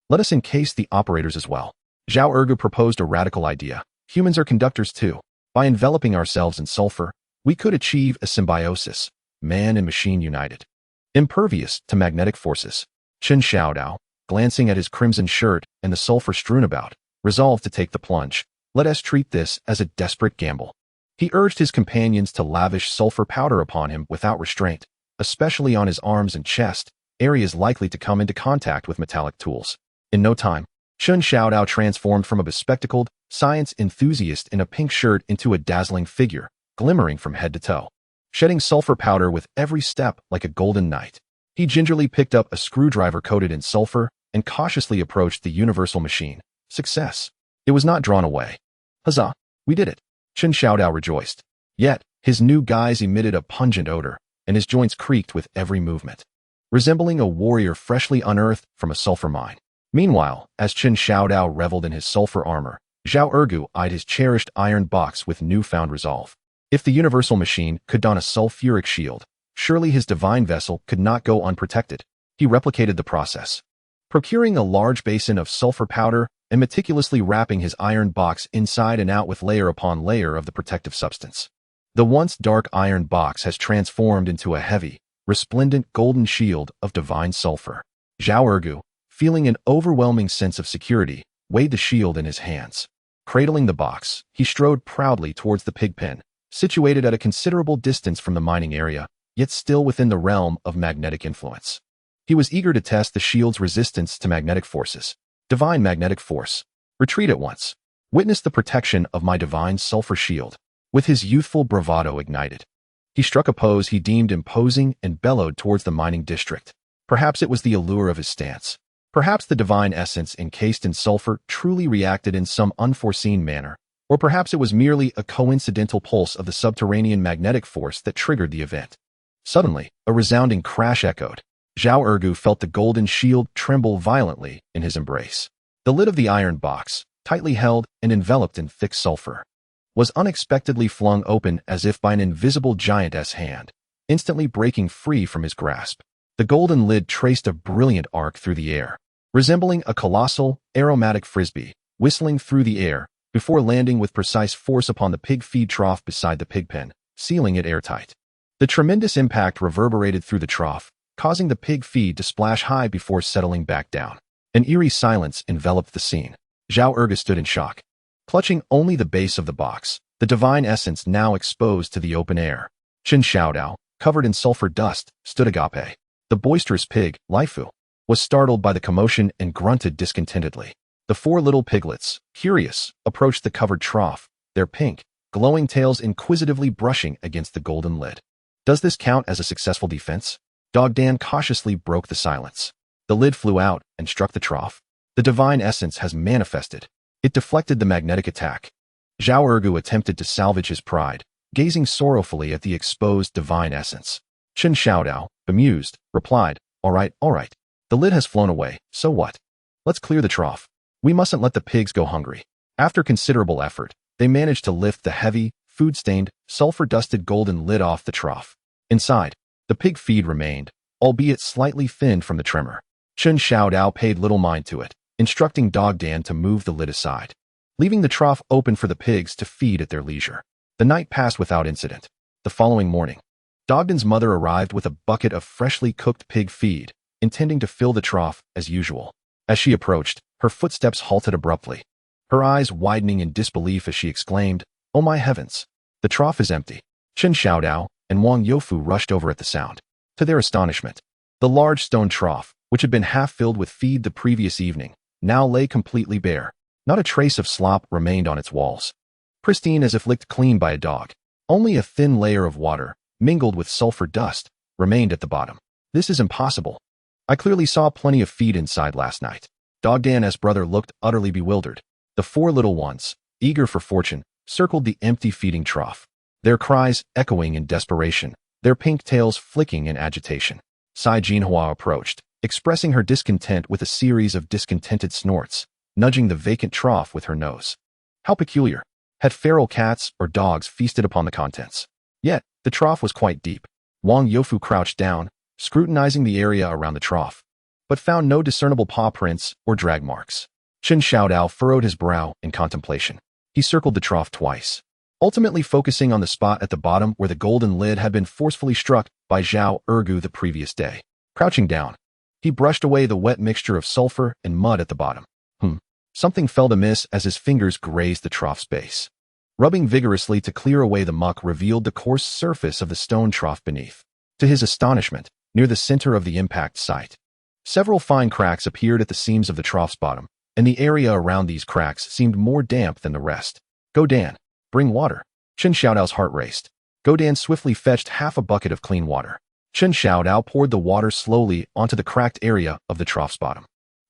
[SPEAKER 2] Let us encase the operators as well. Zhao Ergu proposed a radical idea. Humans are conductors too. By enveloping ourselves in sulfur, we could achieve a symbiosis, man and machine united. Impervious to magnetic forces. Chen Xiaodao, glancing at his crimson shirt and the sulfur strewn about, resolved to take the plunge. Let us treat this as a desperate gamble. He urged his companions to lavish sulfur powder upon him without restraint, especially on his arms and chest, areas likely to come into contact with metallic tools. In no time, Chen Xiaodao transformed from a bespectacled, science enthusiast in a pink shirt into a dazzling figure, glimmering from head to toe. Shedding sulfur powder with every step like a golden knight, he gingerly picked up a screwdriver coated in sulfur and cautiously approached the universal machine. Success. It was not drawn away. Huzzah! We did it! Chen Xiaodao rejoiced. Yet, his new guise emitted a pungent odor, and his joints creaked with every movement, resembling a warrior freshly unearthed from a sulfur mine. Meanwhile, as Chen Xiaodao reveled in his sulfur armor, Zhao Ergu eyed his cherished iron box with newfound resolve. If the universal machine could don a sulfuric shield, surely his divine vessel could not go unprotected. He replicated the process, procuring a large basin of sulfur powder and meticulously wrapping his iron box inside and out with layer upon layer of the protective substance. The once dark iron box has transformed into a heavy, resplendent golden shield of divine sulfur. Zhao Ergu, feeling an overwhelming sense of security, weighed the shield in his hands. Cradling the box, he strode proudly towards the pig pen, situated at a considerable distance from the mining area, yet still within the realm of magnetic influence. He was eager to test the shield's resistance to magnetic forces. Divine magnetic force. Retreat at once. Witness the protection of my divine sulfur shield. With his youthful bravado ignited, he struck a pose he deemed imposing and bellowed towards the mining district. Perhaps it was the allure of his stance. Perhaps the divine essence encased in sulfur truly reacted in some unforeseen manner. Or perhaps it was merely a coincidental pulse of the subterranean magnetic force that triggered the event. Suddenly, a resounding crash echoed. Zhao Ergu felt the golden shield tremble violently in his embrace. The lid of the iron box, tightly held and enveloped in thick sulfur, was unexpectedly flung open as if by an invisible giantess hand, instantly breaking free from his grasp. The golden lid traced a brilliant arc through the air, resembling a colossal, aromatic frisbee, whistling through the air before landing with precise force upon the pig feed trough beside the pig pen, sealing it airtight. The tremendous impact reverberated through the trough, causing the pig feed to splash high before settling back down. An eerie silence enveloped the scene. Xiao Ergu stood in shock, clutching only the base of the box, the divine essence now exposed to the open air. Chen Xiao Dao, covered in sulfur dust, stood agape. The boisterous pig, Lifu, was startled by the commotion and grunted discontentedly. The four little piglets, curious, approached the covered trough, their pink, glowing tails inquisitively brushing against the golden lid. Does this count as a successful defense? Dog Dan cautiously broke the silence. The lid flew out and struck the trough. The divine essence has manifested. It deflected the magnetic attack. Xiao Ergu attempted to salvage his pride, gazing sorrowfully at the exposed divine essence. Chen Xiao Dao, bemused, replied, all right. The lid has flown away, so what? Let's clear the trough. We mustn't let the pigs go hungry. After considerable effort, they managed to lift the heavy, food-stained, sulfur-dusted golden lid off the trough. Inside, the pig feed remained, albeit slightly thinned from the tremor. Chen Xiao Dao paid little mind to it, instructing Dog Dan to move the lid aside, leaving the trough open for the pigs to feed at their leisure. The night passed without incident. The following morning, Dog Dan's mother arrived with a bucket of freshly cooked pig feed, intending to fill the trough as usual. As she approached, her footsteps halted abruptly, her eyes widening in disbelief as she exclaimed, "Oh my heavens! The trough is empty." Chen Xiao Dao and Wang Youfu rushed over at the sound. To their astonishment, the large stone trough, which had been half filled with feed the previous evening, now lay completely bare. Not a trace of slop remained on its walls, pristine as if licked clean by a dog. Only a thin layer of water, mingled with sulfur dust, remained at the bottom. This is impossible. I clearly saw plenty of feed inside last night. Dog Dan's brother looked utterly bewildered. The four little ones, eager for fortune, circled the empty feeding trough, their cries echoing in desperation, their pink tails flicking in agitation. Chen Hao approached, expressing her discontent with a series of discontented snorts, nudging the vacant trough with her nose. How peculiar. Had feral cats or dogs feasted upon the contents? Yet, the trough was quite deep. Wang Youfu crouched down, scrutinizing the area around the trough, but found no discernible paw prints or drag marks. Chen Xiao Dao furrowed his brow in contemplation. He circled the trough twice, ultimately focusing on the spot at the bottom where the golden lid had been forcefully struck by Xiao Ergu the previous day. Crouching down, he brushed away the wet mixture of sulfur and mud at the bottom. Something felt amiss as his fingers grazed the trough's base. Rubbing vigorously to clear away the muck revealed the coarse surface of the stone trough beneath. To his astonishment, near the center of the impact site, several fine cracks appeared at the seams of the trough's bottom, and the area around these cracks seemed more damp than the rest. Go Dan, bring water. Chen Xiao Dao's heart raced. Go Dan swiftly fetched half a bucket of clean water. Chen Xiao Dao poured the water slowly onto the cracked area of the trough's bottom.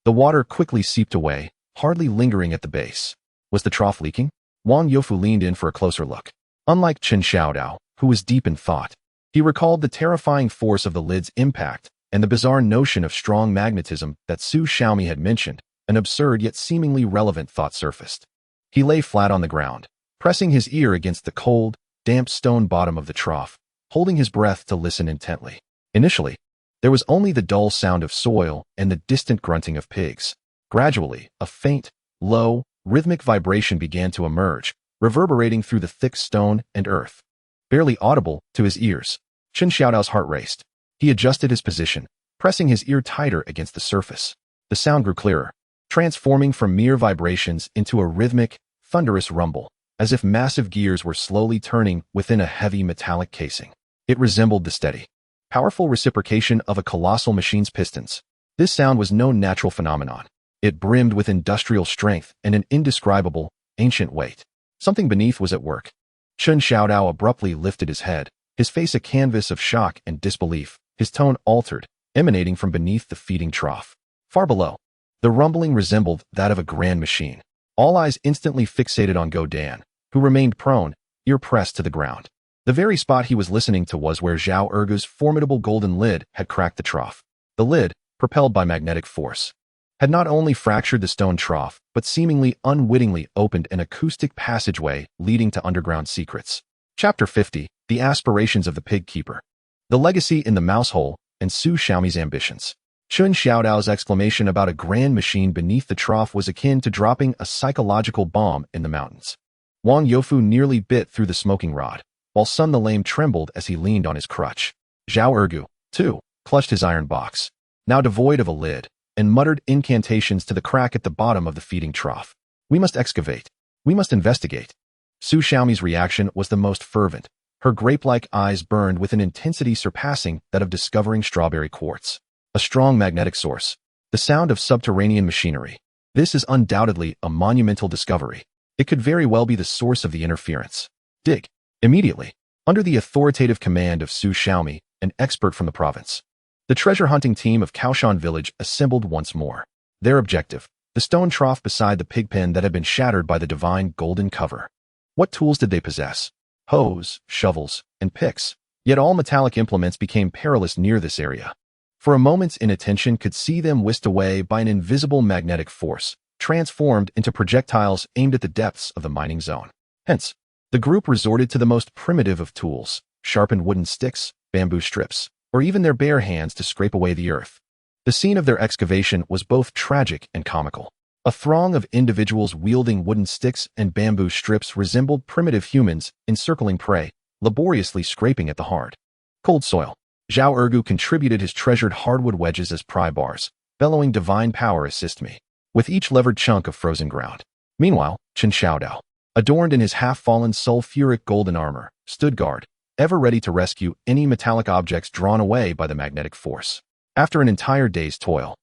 [SPEAKER 2] The water quickly seeped away, hardly lingering at the base. Was the trough leaking? Wang Youfu leaned in for a closer look. Unlike Chen Xiao Dao, who was deep in thought, he recalled the terrifying force of the lid's impact and the bizarre notion of strong magnetism that Su Xiaomi had mentioned. An absurd yet seemingly relevant thought surfaced. He lay flat on the ground, pressing his ear against the cold, damp stone bottom of the trough, holding his breath to listen intently. Initially, there was only the dull sound of soil and the distant grunting of pigs. Gradually, a faint, low, rhythmic vibration began to emerge, reverberating through the thick stone and earth. Barely audible to his ears, Chen Xiaodao's heart raced. He adjusted his position, pressing his ear tighter against the surface. The sound grew clearer, transforming from mere vibrations into a rhythmic, thunderous rumble, as if massive gears were slowly turning within a heavy metallic casing. It resembled the steady, powerful reciprocation of a colossal machine's pistons. This sound was no natural phenomenon. It brimmed with industrial strength and an indescribable, ancient weight. Something beneath was at work. Chen Xiao Dao abruptly lifted his head, his face a canvas of shock and disbelief, his tone altered, emanating from beneath the feeding trough. Far below, the rumbling resembled that of a grand machine. All eyes instantly fixated on Go Dan, who remained prone, ear pressed to the ground. The very spot he was listening to was where Xiao Ergu's formidable golden lid had cracked the trough. The lid, propelled by magnetic force, had not only fractured the stone trough, but seemingly unwittingly opened an acoustic passageway leading to underground secrets. Chapter 50, The Aspirations of the Pig Keeper. The Legacy in the Mouse Hole and Su Xiaomi's Ambitions. Chen Xiao Dao's exclamation about a grand machine beneath the trough was akin to dropping a psychological bomb in the mountains. Wang Youfu nearly bit through the smoking rod, while Sun the Lame trembled as he leaned on his crutch. Zhao Ergu, too, clutched his iron box, now devoid of a lid, and muttered incantations to the crack at the bottom of the feeding trough. We must excavate. We must investigate. Su Xiaomi's reaction was the most fervent. Her grape-like eyes burned with an intensity surpassing that of discovering strawberry quartz. A strong magnetic source. The sound of subterranean machinery. This is undoubtedly a monumental discovery. It could very well be the source of the interference. Dig. Immediately. Under the authoritative command of Su Xiaomi, an expert from the province. The treasure-hunting team of Kao Shan village assembled once more. Their objective, the stone trough beside the pig pen that had been shattered by the divine golden cover. What tools did they possess? Hoes, shovels, and picks. Yet all metallic implements became perilous near this area. For a moment's inattention could see them whisked away by an invisible magnetic force, transformed into projectiles aimed at the depths of the mining zone. Hence, the group resorted to the most primitive of tools, sharpened wooden sticks, bamboo strips, or even their bare hands to scrape away the earth. The scene of their excavation was both tragic and comical. A throng of individuals wielding wooden sticks and bamboo strips resembled primitive humans encircling prey, laboriously scraping at the hard, cold soil. Zhao Ergu contributed his treasured hardwood wedges as pry bars, bellowing divine power assist me, with each levered chunk of frozen ground. Meanwhile, Chen Xiao Dao, adorned in his half-fallen sulfuric golden armor, stood guard, ever ready to rescue any metallic objects drawn away by the magnetic force. After an entire day's toil,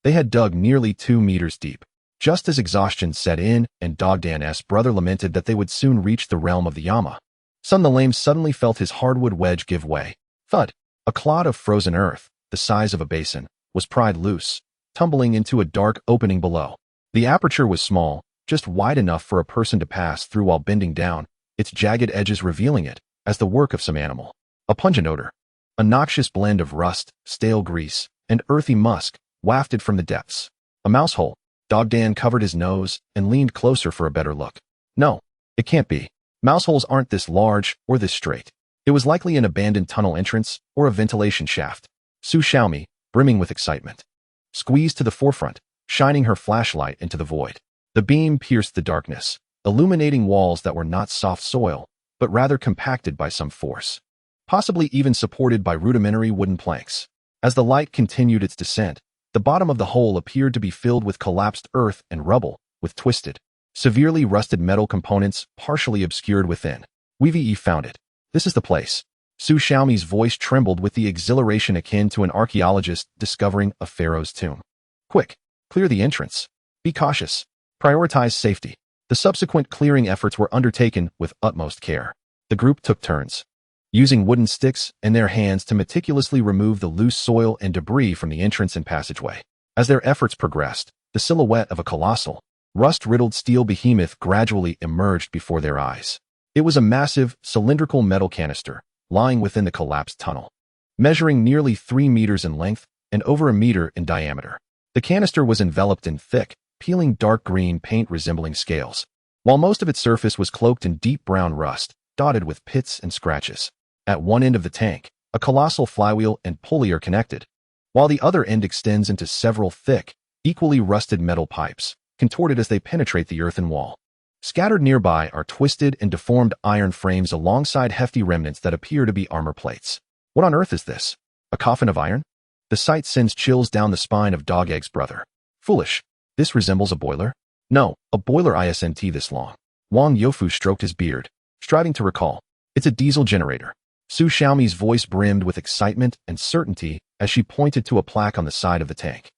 [SPEAKER 2] they had dug nearly 2 meters deep. Just as exhaustion set in and Dogdan's brother lamented that they would soon reach the realm of the Yama, Sun the Lame suddenly felt his hardwood wedge give way. Thud! A clod of frozen earth, the size of a basin, was pried loose, tumbling into a dark opening below. The aperture was small, just wide enough for a person to pass through while bending down, its jagged edges revealing it as the work of some animal. A pungent odor, a noxious blend of rust, stale grease, and earthy musk, wafted from the depths. A mouse hole. Dogdan covered his nose and leaned closer for a better look. No, it can't be. Mouse holes aren't this large or this straight. It was likely an abandoned tunnel entrance or a ventilation shaft. Su Xiaomi, brimming with excitement, squeezed to the forefront, shining her flashlight into the void. The beam pierced the darkness, illuminating walls that were not soft soil, but rather compacted by some force, possibly even supported by rudimentary wooden planks. As the light continued its descent, the bottom of the hole appeared to be filled with collapsed earth and rubble, with twisted, severely rusted metal components partially obscured within. We've found it. This is the place. Su Xiaomi's voice trembled with the exhilaration akin to an archaeologist discovering a pharaoh's tomb. Quick, clear the entrance. Be cautious. Prioritize safety. The subsequent clearing efforts were undertaken with utmost care. The group took turns, using wooden sticks and their hands to meticulously remove the loose soil and debris from the entrance and passageway. As their efforts progressed, the silhouette of a colossal, rust-riddled steel behemoth gradually emerged before their eyes. It was a massive, cylindrical metal canister, lying within the collapsed tunnel, measuring nearly 3 meters in length and over a meter in diameter. The canister was enveloped in thick, peeling dark green paint resembling scales, while most of its surface was cloaked in deep brown rust, dotted with pits and scratches. At one end of the tank, a colossal flywheel and pulley are connected, while the other end extends into several thick, equally rusted metal pipes, contorted as they penetrate the earthen wall. Scattered nearby are twisted and deformed iron frames alongside hefty remnants that appear to be armor plates. What on earth is this? A coffin of iron? The sight sends chills down the spine of Dog Egg's brother. Foolish. This resembles a boiler? No, a boiler isn't this long. Wang Youfu stroked his beard, striving to recall. It's a diesel generator. Su Xiaomi's voice brimmed with excitement and certainty as she pointed to a plaque on the side of the tank.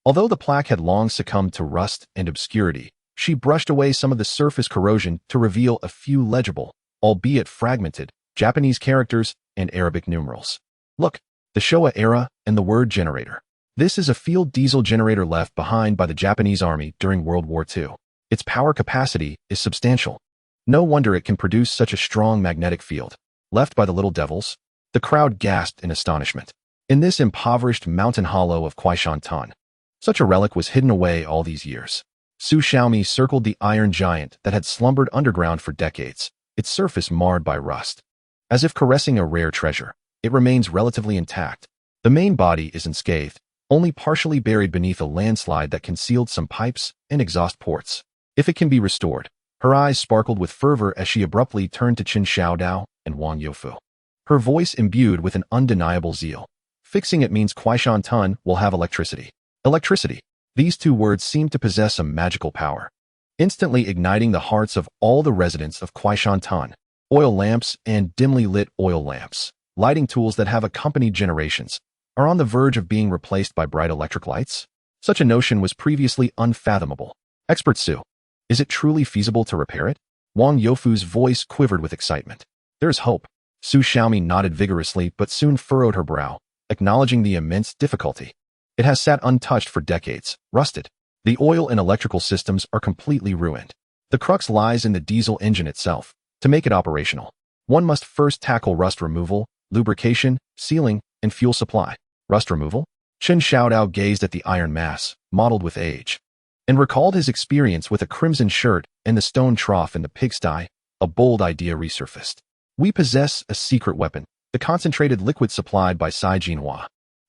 [SPEAKER 2] Although the plaque had long succumbed to rust and obscurity, she brushed away some of the surface corrosion to reveal a few legible, albeit fragmented, Japanese characters and Arabic numerals. Look, the Showa era and the word generator. This is a field diesel generator left behind by the Japanese army during World War II. Its power capacity is substantial. No wonder it can produce such a strong magnetic field. Left by the little devils? The crowd gasped in astonishment. In this impoverished mountain hollow of Kao Shan Tun, Such a relic was hidden away all these years. Su Xiaomi circled the iron giant that had slumbered underground for decades, its surface marred by rust. As if caressing a rare treasure, it remains relatively intact. The main body is unscathed, only partially buried beneath a landslide that concealed some pipes and exhaust ports. If it can be restored. Her eyes sparkled with fervor as she abruptly turned to Chen Xiao Dao and Wang Youfu. Her voice imbued with an undeniable zeal. Fixing it means Kao Shan Tun will have electricity. Electricity. These two words seemed to possess a magical power, instantly igniting the hearts of all the residents of Kao Shan Tun. Oil lamps and dimly lit oil lamps, lighting tools that have accompanied generations, are on the verge of being replaced by bright electric lights. Such a notion was previously unfathomable. Expert Su, is it truly feasible to repair it? Wang Youfu's voice quivered with excitement. There's hope. Su Xiaomi nodded vigorously but soon furrowed her brow, acknowledging the immense difficulty. It has sat untouched for decades, rusted. The oil and electrical systems are completely ruined. The crux lies in the diesel engine itself. To make it operational, one must first tackle rust removal, lubrication, sealing, and fuel supply. Rust removal? Chen Xiao Dao gazed at the iron mass, mottled with age, and recalled his experience with a crimson shirt and the stone trough in the pigsty. A bold idea resurfaced. We possess a secret weapon, the concentrated liquid supplied by hygiene.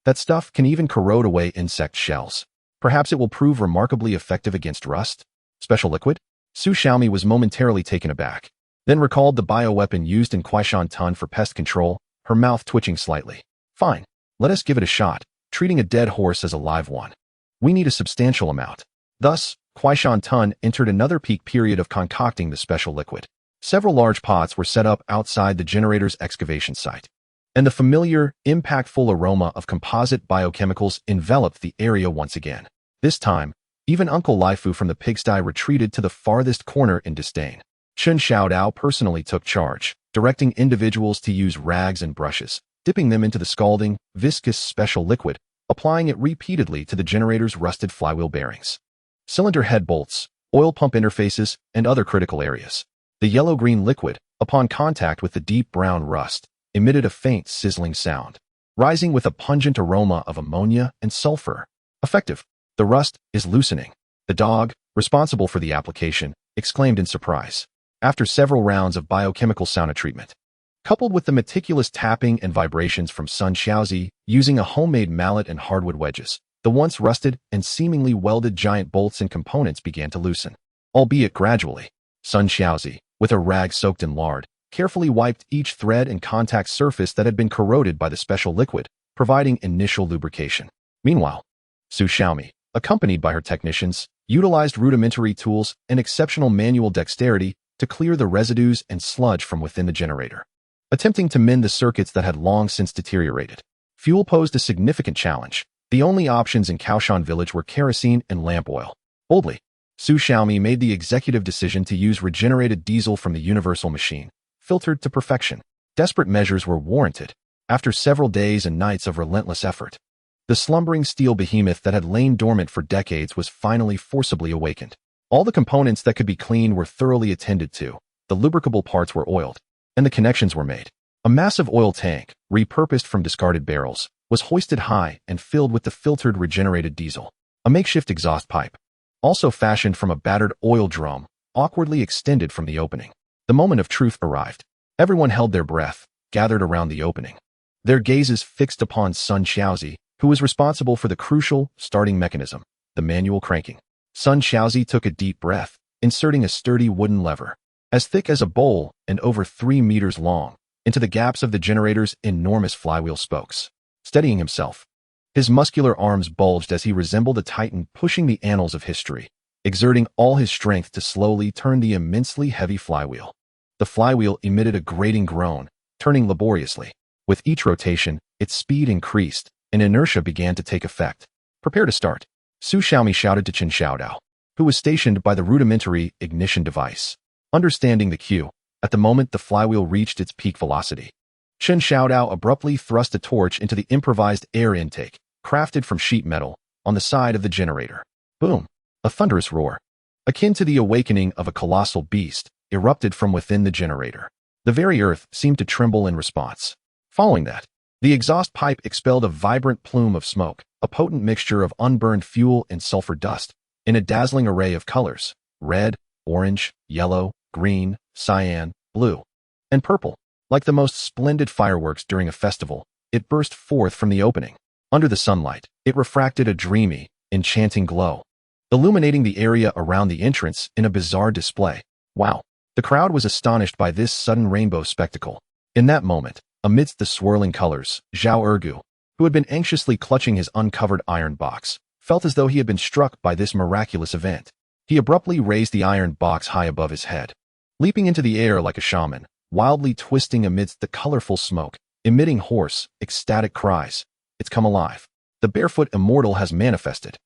[SPEAKER 2] That stuff can even corrode away insect shells. Perhaps it will prove remarkably effective against rust. Special liquid? Su Xiaomi was momentarily taken aback, then recalled the bioweapon used in Kao Shan Tun for pest control, her mouth twitching slightly. Fine, let us give it a shot, treating a dead horse as a live one. We need a substantial amount. Thus, Kao Shan Tun entered another peak period of concocting the special liquid. Several large pots were set up outside the generator's excavation site, and the familiar, impactful aroma of composite biochemicals enveloped the area once again. This time, even Uncle Lifu from the pigsty retreated to the farthest corner in disdain. Chen Xiao Dao personally took charge, directing individuals to use rags and brushes, dipping them into the scalding, viscous special liquid, applying it repeatedly to the generator's rusted flywheel bearings, cylinder head bolts, oil pump interfaces, and other critical areas. The yellow-green liquid, upon contact with the deep brown rust, emitted a faint sizzling sound, rising with a pungent aroma of ammonia and sulfur. Effective. The rust is loosening. The dog, responsible for the application, exclaimed in surprise. After several rounds of biochemical sauna treatment, coupled with the meticulous tapping and vibrations from Sun Xiaozi using a homemade mallet and hardwood wedges, the once rusted and seemingly welded giant bolts and components began to loosen, albeit gradually. Sun Xiaozi, with a rag soaked in lard, carefully wiped each thread and contact surface that had been corroded by the special liquid, providing initial lubrication. Meanwhile, Su Xiaomi, accompanied by her technicians, utilized rudimentary tools and exceptional manual dexterity to clear the residues and sludge from within the generator, attempting to mend the circuits that had long since deteriorated. Fuel posed a significant challenge. The only options in Kaoshan village were kerosene and lamp oil. Boldly, Su Xiaomi made the executive decision to use regenerated diesel from the universal machine, filtered to perfection. Desperate measures were warranted. After several days and nights of relentless effort, the slumbering steel behemoth that had lain dormant for decades was finally forcibly awakened. All the components that could be cleaned were thoroughly attended to, the lubricable parts were oiled, and the connections were made. A massive oil tank, repurposed from discarded barrels, was hoisted high and filled with the filtered regenerated diesel. A makeshift exhaust pipe, also fashioned from a battered oil drum, awkwardly extended from the opening. The moment of truth arrived. Everyone held their breath, gathered around the opening, their gazes fixed upon Sun Xiaozi, who was responsible for the crucial starting mechanism, the manual cranking. Sun Xiaozi took a deep breath, inserting a sturdy wooden lever, as thick as a bowl and over 3 meters long, into the gaps of the generator's enormous flywheel spokes. Steadying himself, his muscular arms bulged as he resembled a titan pushing the annals of history, exerting all his strength to slowly turn the immensely heavy flywheel. The flywheel emitted a grating groan, turning laboriously. With each rotation, its speed increased, and inertia began to take effect. Prepare to start. Su Xiaomi shouted to Chen Xiao Dao, who was stationed by the rudimentary ignition device. Understanding the cue, at the moment the flywheel reached its peak velocity, Chen Xiao Dao abruptly thrust a torch into the improvised air intake, crafted from sheet metal, on the side of the generator. Boom! A thunderous roar, akin to the awakening of a colossal beast, erupted from within the generator. The very earth seemed to tremble in response. Following that, The exhaust pipe expelled a vibrant plume of smoke, a potent mixture of unburned fuel and sulfur dust, in a dazzling array of colors: red, orange, yellow, green, cyan, blue, and purple. Like the most splendid fireworks during a festival, it burst forth from the opening. Under the sunlight, it refracted a dreamy, enchanting glow, illuminating the area around the entrance in a bizarre display. Wow! The crowd was astonished by this sudden rainbow spectacle. In that moment, amidst the swirling colors, Zhao Ergu, who had been anxiously clutching his uncovered iron box, felt as though he had been struck by this miraculous event. He abruptly raised the iron box high above his head, leaping into the air like a shaman, wildly twisting amidst the colorful smoke, emitting hoarse, ecstatic cries. It's come alive. The barefoot immortal has manifested.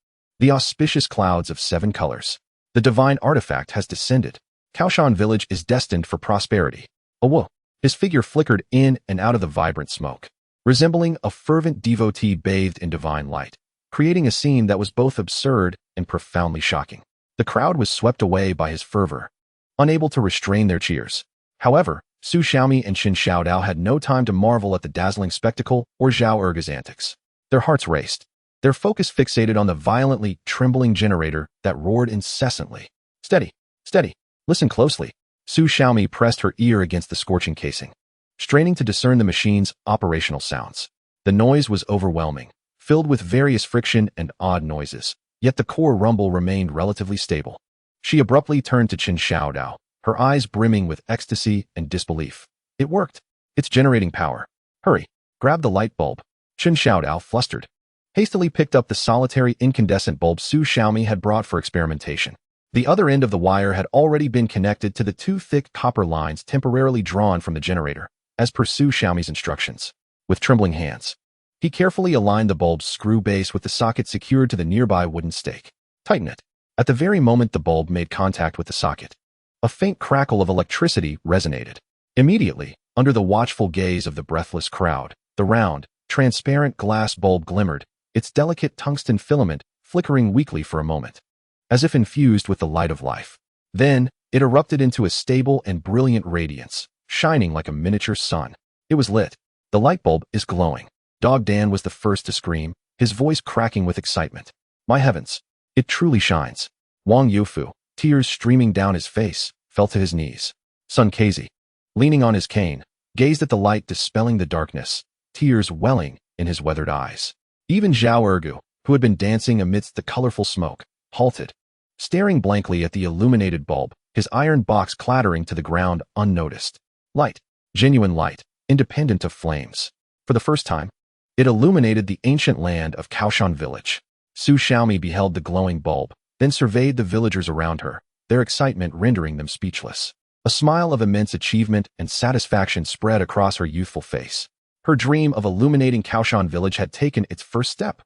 [SPEAKER 2] The auspicious clouds of 7 colors. The divine artifact has descended. Kao Shan village is destined for prosperity. Whoa! His figure flickered in and out of the vibrant smoke, resembling a fervent devotee bathed in divine light, creating a scene that was both absurd and profoundly shocking. The crowd was swept away by his fervor, unable to restrain their cheers. However, Su Xiaomi and Chen Xiao Dao had no time to marvel at the dazzling spectacle or Zhao Ergu's antics. Their hearts raced, their focus fixated on the violently trembling generator that roared incessantly. Steady, steady, listen closely. Su Xiaomi pressed her ear against the scorching casing, straining to discern the machine's operational sounds. The noise was overwhelming, filled with various friction and odd noises, yet the core rumble remained relatively stable. She abruptly turned to Chen Xiao Dao, her eyes brimming with ecstasy and disbelief. It worked. It's generating power. Hurry, grab the light bulb. Chen Xiao Dao, flustered, hastily picked up the solitary incandescent bulb Su Xiaomi had brought for experimentation. The other end of the wire had already been connected to the 2 thick copper lines temporarily drawn from the generator, as per Su Xiaomi's instructions. With trembling hands, he carefully aligned the bulb's screw base with the socket secured to the nearby wooden stake. Tighten it. At the very moment the bulb made contact with the socket, a faint crackle of electricity resonated. Immediately, under the watchful gaze of the breathless crowd, the round, transparent glass bulb glimmered, its delicate tungsten filament flickering weakly for a moment, as if infused with the light of life. Then, it erupted into a stable and brilliant radiance, shining like a miniature sun. It was lit. The light bulb is glowing. Dog Dan was the first to scream, his voice cracking with excitement. My heavens! It truly shines. Wang Yufu, tears streaming down his face, fell to his knees. Sun Kezi, leaning on his cane, gazed at the light dispelling the darkness, tears welling in his weathered eyes. Even Zhao Ergu, who had been dancing amidst the colorful smoke, halted, staring blankly at the illuminated bulb, his iron box clattering to the ground unnoticed. Light, genuine light, independent of flames. For the first time, it illuminated the ancient land of Kao Shan village. Su Xiaomi beheld the glowing bulb, then surveyed the villagers around her, their excitement rendering them speechless. A smile of immense achievement and satisfaction spread across her youthful face. Her dream of illuminating Kao Shan village had taken its first step.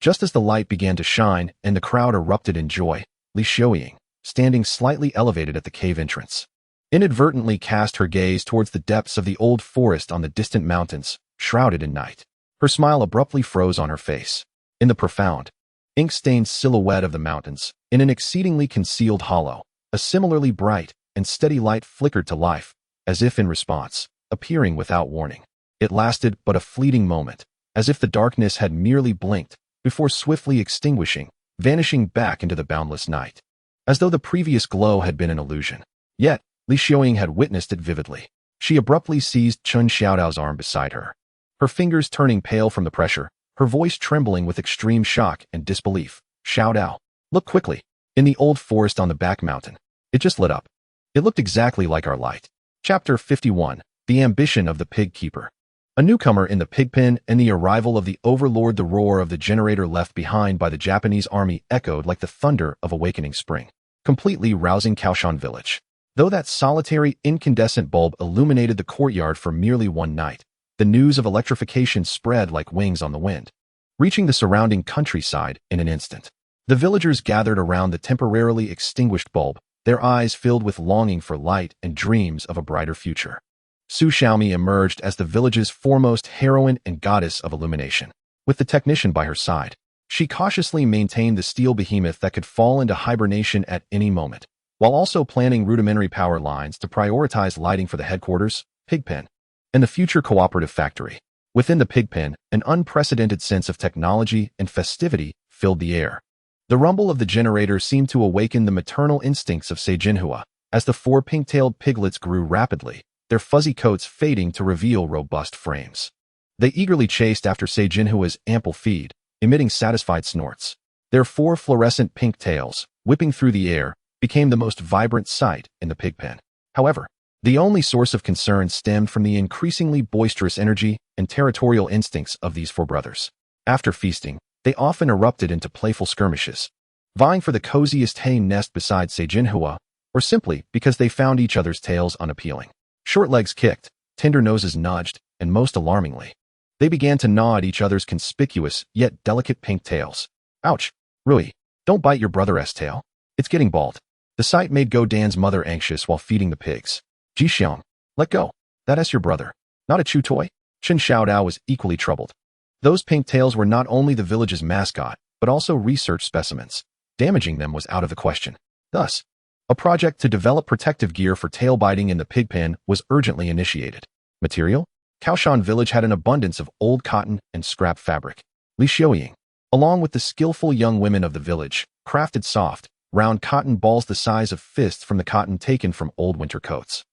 [SPEAKER 2] Just as the light began to shine and the crowd erupted in joy, Li Xiaoying, standing slightly elevated at the cave entrance, inadvertently cast her gaze towards the depths of the old forest on the distant mountains, shrouded in night. Her smile abruptly froze on her face. In the profound, ink-stained silhouette of the mountains, in an exceedingly concealed hollow, a similarly bright and steady light flickered to life, as if in response, appearing without warning. It lasted but a fleeting moment, as if the darkness had merely blinked, before swiftly extinguishing, vanishing back into the boundless night, as though the previous glow had been an illusion. Yet, Li Xiaoying had witnessed it vividly. She abruptly seized Chen Xiao Dao's arm beside her, her fingers turning pale from the pressure, her voice trembling with extreme shock and disbelief. Xiao Dao, look quickly. In the old forest on the back mountain, it just lit up. It looked exactly like our light. Chapter 51, The Ambition of the Pig Keeper. A newcomer in the pig pen and the arrival of the overlord. The roar of the generator left behind by the Japanese army echoed like the thunder of awakening spring, completely rousing Kao Shan village. Though that solitary incandescent bulb illuminated the courtyard for merely one night, the news of electrification spread like wings on the wind, reaching the surrounding countryside in an instant. The villagers gathered around the temporarily extinguished bulb, their eyes filled with longing for light and dreams of a brighter future. Su Xiaomi emerged as the village's foremost heroine and goddess of illumination. With the technician by her side, she cautiously maintained the steel behemoth that could fall into hibernation at any moment, while also planning rudimentary power lines to prioritize lighting for the headquarters, pig pen, and the future cooperative factory. Within the pig pen, an unprecedented sense of technology and festivity filled the air. The rumble of the generator seemed to awaken the maternal instincts of Jinhua as the 4 pink-tailed piglets grew rapidly, their fuzzy coats fading to reveal robust frames. They eagerly chased after Jinhua's ample feed, emitting satisfied snorts. Their 4 fluorescent pink tails, whipping through the air, became the most vibrant sight in the pig pen. However, the only source of concern stemmed from the increasingly boisterous energy and territorial instincts of these 4 brothers. After feasting, they often erupted into playful skirmishes, vying for the coziest hay nest beside Jinhua, or simply because they found each other's tails unappealing. Short legs kicked, tender noses nudged, and most alarmingly, they began to gnaw at each other's conspicuous yet delicate pink tails. Ouch! Rui, don't bite your brother's tail. It's getting bald. The sight made Go Dan's mother anxious while feeding the pigs. Jixiang, let go. That's your brother, not a chew toy. Chen Xiao Dao was equally troubled. Those pink tails were not only the village's mascot, but also research specimens. Damaging them was out of the question. Thus, a project to develop protective gear for tail biting in the pig pen was urgently initiated. Material? Kao Shan village had an abundance of old cotton and scrap fabric. Li Xiaoying, along with the skillful young women of the village, crafted soft, round cotton balls the size of fists from the cotton taken from old winter coats.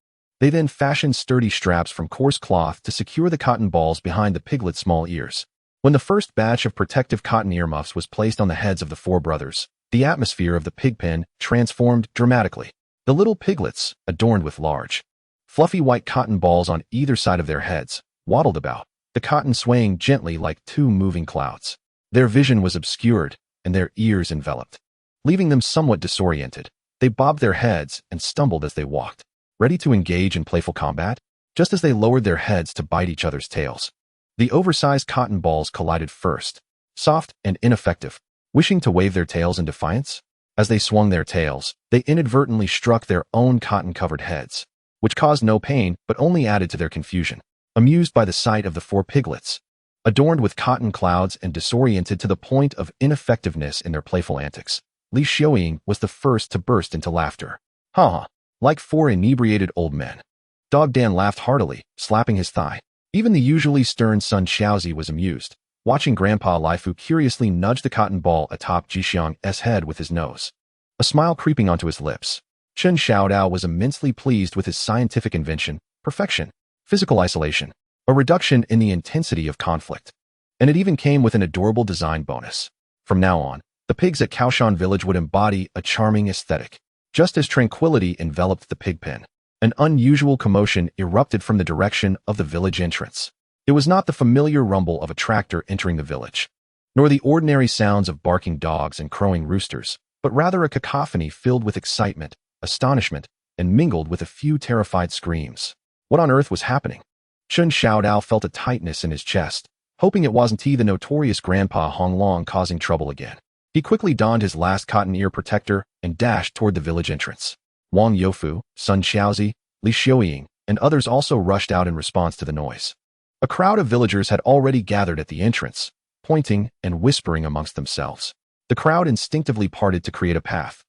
[SPEAKER 2] They then fashioned sturdy straps from coarse cloth to secure the cotton balls behind the piglet's small ears. When the first batch of protective cotton earmuffs was placed on the heads of the 4 brothers, the atmosphere of the pig pen transformed dramatically. The little piglets, adorned with large, fluffy white cotton balls on either side of their heads, waddled about, the cotton swaying gently like 2 moving clouds. Their vision was obscured, and their ears enveloped. Leaving them somewhat disoriented, they bobbed their heads and stumbled as they walked, ready to engage in playful combat, just as they lowered their heads to bite each other's tails. The oversized cotton balls collided first, soft and ineffective, wishing to wave their tails in defiance. As they swung their tails, they inadvertently struck their own cotton-covered heads, which caused no pain but only added to their confusion. Amused by the sight of the 4 piglets, adorned with cotton clouds and disoriented to the point of ineffectiveness in their playful antics, Li Xiaoying was the first to burst into laughter. Ha ha, like 4 inebriated old men. Dog Dan laughed heartily, slapping his thigh. Even the usually stern son Xiaozi was amused, watching Grandpa Lifu curiously nudge the cotton ball atop Jixiang's head with his nose, a smile creeping onto his lips. Chen Xiao Dao was immensely pleased with his scientific invention, perfection, physical isolation, a reduction in the intensity of conflict. And it even came with an adorable design bonus. From now on, the pigs at Kao Shan village would embody a charming aesthetic. Just as tranquility enveloped the pig pen, an unusual commotion erupted from the direction of the village entrance. It was not the familiar rumble of a tractor entering the village, nor the ordinary sounds of barking dogs and crowing roosters, but rather a cacophony filled with excitement, astonishment, and mingled with a few terrified screams. What on earth was happening? Chen Xiao Dao felt a tightness in his chest, hoping it wasn't the notorious Grandpa Hong Long causing trouble again. He quickly donned his last cotton ear protector and dashed toward the village entrance. Wang Youfu, Sun Xiaozi, Li Xiaoying, and others also rushed out in response to the noise. A crowd of villagers had already gathered at the entrance, pointing and whispering amongst themselves. The crowd instinctively parted to create a path,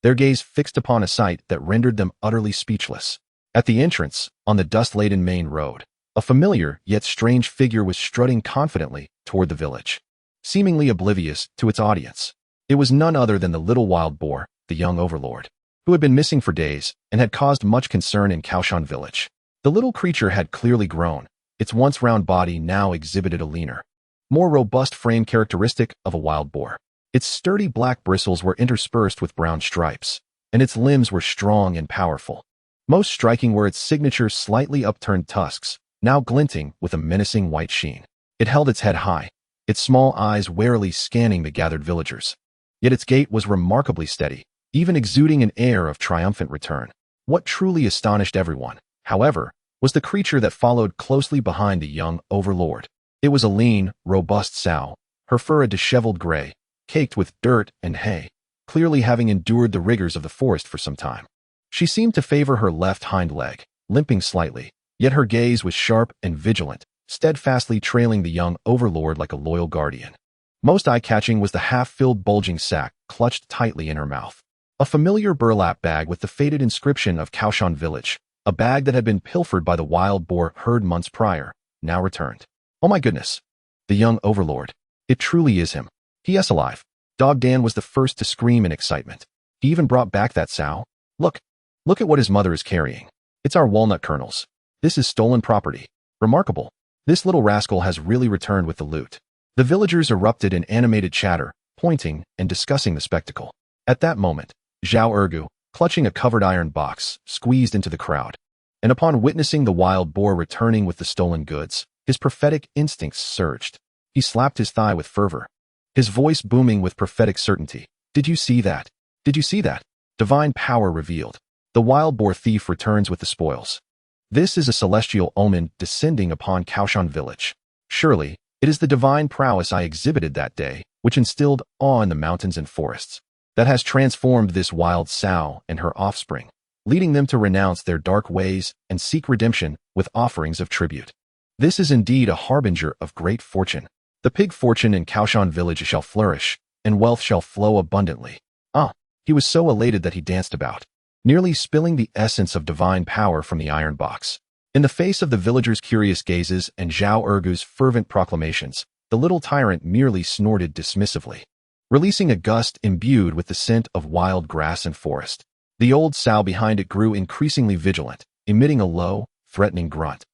[SPEAKER 2] their gaze fixed upon a sight that rendered them utterly speechless. At the entrance, on the dust-laden main road, a familiar yet strange figure was strutting confidently toward the village, seemingly oblivious to its audience. It was none other than the little wild boar, the young overlord, who had been missing for days and had caused much concern in Kao Shan village. The little creature had clearly grown. Its once round body now exhibited a leaner, more robust frame characteristic of a wild boar. Its sturdy black bristles were interspersed with brown stripes, and its limbs were strong and powerful. Most striking were its signature slightly upturned tusks, now glinting with a menacing white sheen. It held its head high, its small eyes warily scanning the gathered villagers. Yet its gait was remarkably steady, even exuding an air of triumphant return. What truly astonished everyone, however, was the creature that followed closely behind the young overlord. It was a lean, robust sow, her fur a disheveled gray, caked with dirt and hay, clearly having endured the rigors of the forest for some time. She seemed to favor her left hind leg, limping slightly, yet her gaze was sharp and vigilant, steadfastly trailing the young overlord like a loyal guardian. Most eye-catching was the half-filled bulging sack clutched tightly in her mouth. A familiar burlap bag with the faded inscription of Kao Shan village, a bag that had been pilfered by the wild boar herd months prior, now returned. Oh my goodness. The young overlord. It truly is him. P.S. alive. Dog Dan was the first to scream in excitement. He even brought back that sow. Look. Look at what his mother is carrying. It's our walnut kernels. This is stolen property. Remarkable. This little rascal has really returned with the loot. The villagers erupted in animated chatter, pointing and discussing the spectacle. At that moment, Zhao Ergu, clutching a covered iron box, squeezed into the crowd. And upon witnessing the wild boar returning with the stolen goods, his prophetic instincts surged. He slapped his thigh with fervor, his voice booming with prophetic certainty. Did you see that? Did you see that? Divine power revealed. The wild boar thief returns with the spoils. This is a celestial omen descending upon Kao Shan village. Surely, it is the divine prowess I exhibited that day, which instilled awe in the mountains and forests, that has transformed this wild sow and her offspring, leading them to renounce their dark ways and seek redemption with offerings of tribute. This is indeed a harbinger of great fortune. The pig fortune in Kao Shan village shall flourish, and wealth shall flow abundantly. He was so elated that he danced about, nearly spilling the essence of divine power from the iron box. In the face of the villagers' curious gazes and Zhao Ergu's fervent proclamations, the little tyrant merely snorted dismissively, releasing a gust imbued with the scent of wild grass and forest. The old sow behind it grew increasingly vigilant, emitting a low, threatening grunt,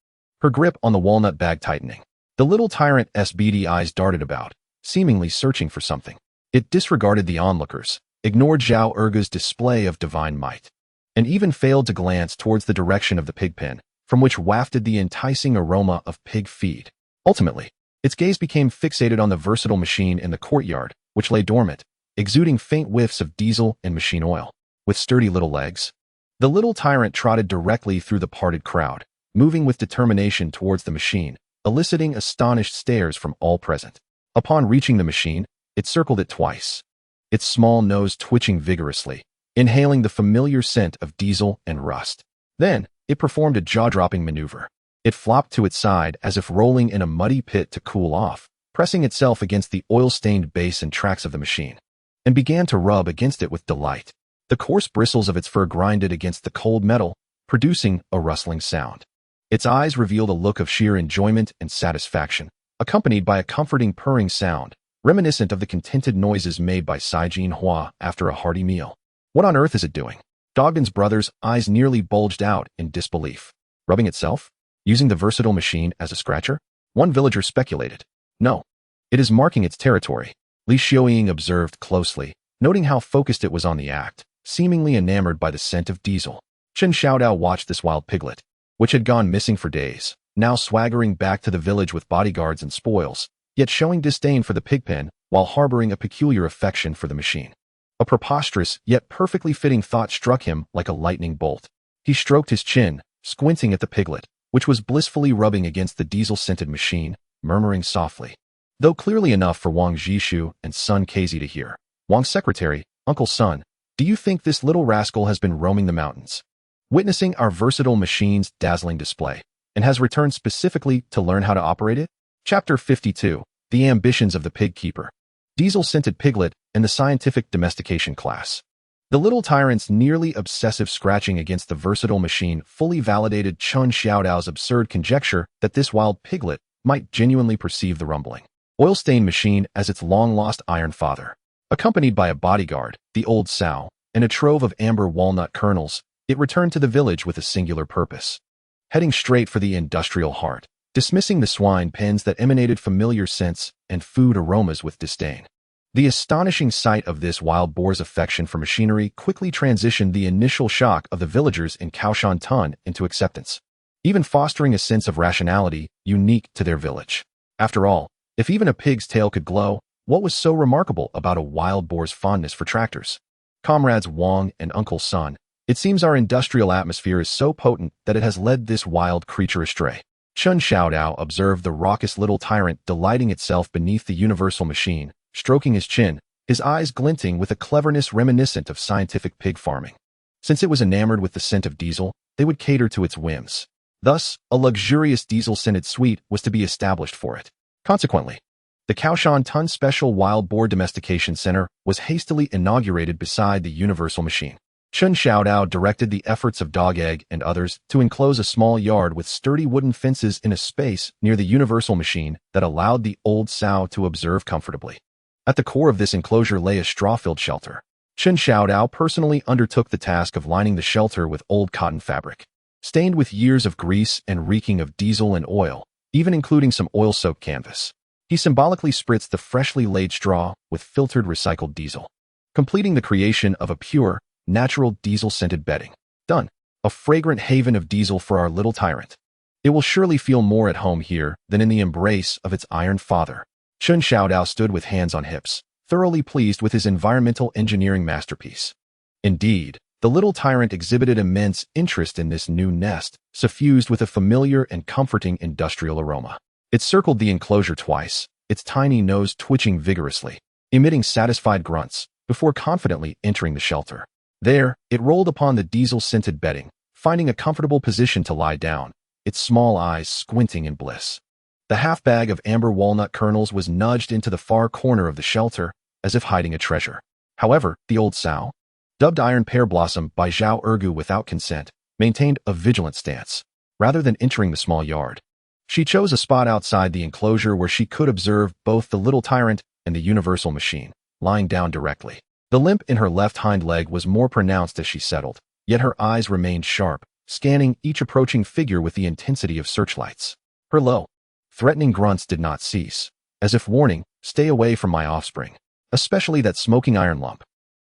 [SPEAKER 2] her grip on the walnut bag tightening. The little tyrant's beady eyes darted about, seemingly searching for something. It disregarded the onlookers, ignored Zhao Ergu's display of divine might, and even failed to glance towards the direction of the pig pen, from which wafted the enticing aroma of pig feed. Ultimately, its gaze became fixated on the versatile machine in the courtyard, which lay dormant, exuding faint whiffs of diesel and machine oil. With sturdy little legs, the little tyrant trotted directly through the parted crowd, moving with determination towards the machine, eliciting astonished stares from all present. Upon reaching the machine, it circled it twice, its small nose twitching vigorously, inhaling the familiar scent of diesel and rust. Then, it performed a jaw-dropping maneuver. It flopped to its side as if rolling in a muddy pit to cool off, pressing itself against the oil-stained base and tracks of the machine, and began to rub against it with delight. The coarse bristles of its fur grinded against the cold metal, producing a rustling sound. Its eyes revealed a look of sheer enjoyment and satisfaction, accompanied by a comforting purring sound, reminiscent of the contented noises made by Hygiene after a hearty meal. What on earth is it doing? Dogden's brother's eyes nearly bulged out in disbelief. Rubbing itself? Using the versatile machine as a scratcher? One villager speculated. No. It is marking its territory. Li Xiaoying observed closely, noting how focused it was on the act, seemingly enamored by the scent of diesel. Chen Xiao Dao watched this wild piglet, which had gone missing for days, now swaggering back to the village with bodyguards and spoils, yet showing disdain for the pig pen while harboring a peculiar affection for the machine. A preposterous yet perfectly fitting thought struck him like a lightning bolt. He stroked his chin, squinting at the piglet, which was blissfully rubbing against the diesel-scented machine, murmuring softly, though clearly enough for Wang Zhishu and son Casey to hear. Wang's secretary, Uncle Sun, do you think this little rascal has been roaming the mountains, witnessing our versatile machine's dazzling display, and has returned specifically to learn how to operate it? Chapter 52, The Ambitions of the Pig Keeper. Diesel-scented piglet and the scientific domestication class. The little tyrant's nearly obsessive scratching against the versatile machine fully validated Chen Xiao Dao's absurd conjecture that this wild piglet might genuinely perceive the rumbling, oil-stained machine as its long-lost iron father. Accompanied by a bodyguard, the old sow, and a trove of amber walnut kernels, it returned to the village with a singular purpose. Heading straight for the industrial heart, dismissing the swine pens that emanated familiar scents and food aromas with disdain. The astonishing sight of this wild boar's affection for machinery quickly transitioned the initial shock of the villagers in Kao Shan Tun into acceptance, even fostering a sense of rationality unique to their village. After all, if even a pig's tail could glow, what was so remarkable about a wild boar's fondness for tractors? Comrades Wang and Uncle Sun, it seems our industrial atmosphere is so potent that it has led this wild creature astray. Chen Xiao Dao observed the raucous little tyrant delighting itself beneath the universal machine, stroking his chin, his eyes glinting with a cleverness reminiscent of scientific pig farming. Since it was enamored with the scent of diesel, they would cater to its whims. Thus, a luxurious diesel-scented suite was to be established for it. Consequently, the Kao Shan Tun Special Wild Boar Domestication Center was hastily inaugurated beside the universal machine. Chen Xiao Dao directed the efforts of Dog Egg and others to enclose a small yard with sturdy wooden fences in a space near the universal machine that allowed the old sow to observe comfortably. At the core of this enclosure lay a straw-filled shelter. Chen Xiao Dao personally undertook the task of lining the shelter with old cotton fabric, stained with years of grease and reeking of diesel and oil, even including some oil-soaked canvas. He symbolically spritzed the freshly laid straw with filtered recycled diesel, completing the creation of a pure, natural diesel-scented bedding. Done. A fragrant haven of diesel for our little tyrant. It will surely feel more at home here than in the embrace of its iron father. Chen Xiao Dao stood with hands on hips, thoroughly pleased with his environmental engineering masterpiece. Indeed, the little tyrant exhibited immense interest in this new nest, suffused with a familiar and comforting industrial aroma. It circled the enclosure twice, its tiny nose twitching vigorously, emitting satisfied grunts, before confidently entering the shelter. There, it rolled upon the diesel-scented bedding, finding a comfortable position to lie down, its small eyes squinting in bliss. The half-bag of amber walnut kernels was nudged into the far corner of the shelter, as if hiding a treasure. However, the old sow, dubbed Iron Pear Blossom by Zhao Ergu without consent, maintained a vigilant stance. Rather than entering the small yard, she chose a spot outside the enclosure where she could observe both the little tyrant and the universal machine, lying down directly. The limp in her left hind leg was more pronounced as she settled, yet her eyes remained sharp, scanning each approaching figure with the intensity of searchlights. Her low, threatening grunts did not cease, as if warning, "Stay away from my offspring, especially that smoking iron lump."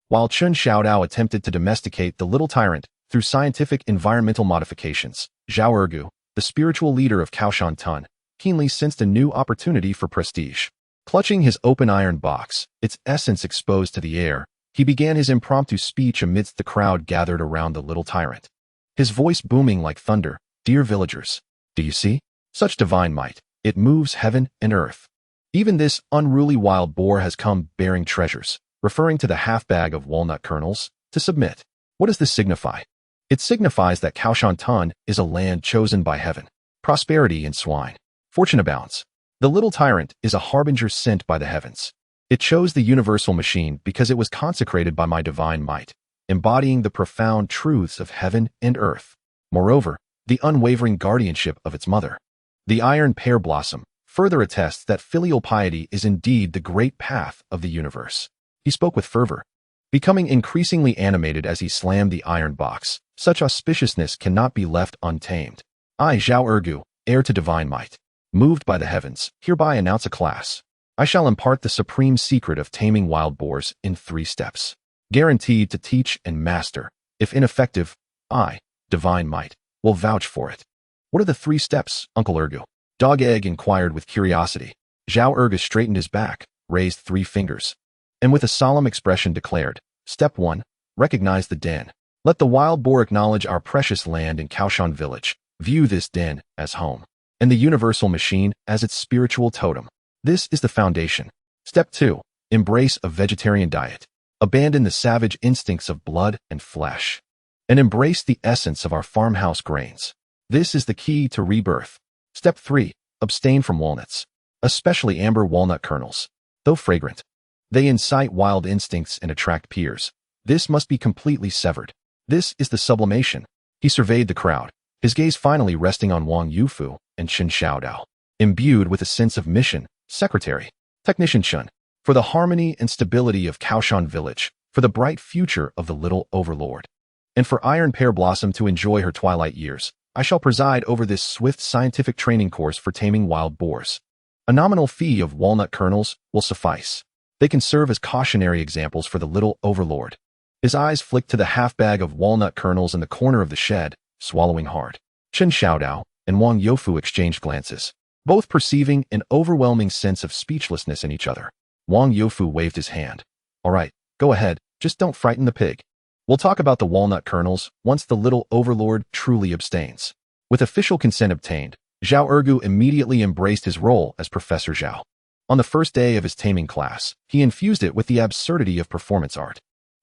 [SPEAKER 2] While Chen Xiao Dao attempted to domesticate the little tyrant through scientific environmental modifications, Zhao Ergu, the spiritual leader of Kao Shan Tun, keenly sensed a new opportunity for prestige. Clutching his open iron box, its essence exposed to the air, he began his impromptu speech amidst the crowd gathered around the little tyrant. His voice booming like thunder, "Dear villagers, do you see? Such divine might, it moves heaven and earth. Even this unruly wild boar has come bearing treasures," referring to the half-bag of walnut kernels, "to submit. What does this signify? It signifies that Kao Shan Tun is a land chosen by heaven. Prosperity in swine. Fortune abounds. The little tyrant is a harbinger sent by the heavens. It chose the universal machine because it was consecrated by my divine might, embodying the profound truths of heaven and earth. Moreover, the unwavering guardianship of its mother, the Iron Pear Blossom, further attests that filial piety is indeed the great path of the universe." He spoke with fervor, becoming increasingly animated as he slammed the iron box. Such auspiciousness cannot be left untamed. "I, Zhao Ergu, heir to divine might, moved by the heavens, hereby announce a class. I shall impart the supreme secret of taming wild boars in 3 steps. Guaranteed to teach and master. If ineffective, I, divine might, will vouch for it." "What are the 3 steps, Uncle Ergu?" Dog Egg inquired with curiosity. Zhao Ergu straightened his back, raised 3 fingers, and with a solemn expression declared, "Step 1, recognize the den. Let the wild boar acknowledge our precious land in Kaoshan village. View this den as home, and the universal machine as its spiritual totem. This is the foundation. Step 2, embrace a vegetarian diet. Abandon the savage instincts of blood and flesh, and embrace the essence of our farmhouse grains. This is the key to rebirth. Step 3, abstain from walnuts, especially amber walnut kernels. Though fragrant, they incite wild instincts and attract peers. This must be completely severed. This is the sublimation." He surveyed the crowd, his gaze finally resting on Wang Yufu and Chen Xiao Dao. Imbued with a sense of mission, Secretary, Technician Chen, for the harmony and stability of Kaoshan village, for the bright future of the little overlord, and for Iron Pear Blossom to enjoy her twilight years, I shall preside over this swift scientific training course for taming wild boars. A nominal fee of walnut kernels will suffice. They can serve as cautionary examples for the little overlord." His eyes flicked to the half-bag of walnut kernels in the corner of the shed, swallowing hard. Chen Xiao Dao and Wang Youfu exchanged glances, both perceiving an overwhelming sense of speechlessness in each other. Wang Youfu waved his hand. "All right, go ahead, just don't frighten the pig. We'll talk about the walnut kernels once the little overlord truly abstains." With official consent obtained, Zhao Ergu immediately embraced his role as Professor Zhao. On the first day of his taming class, he infused it with the absurdity of performance art.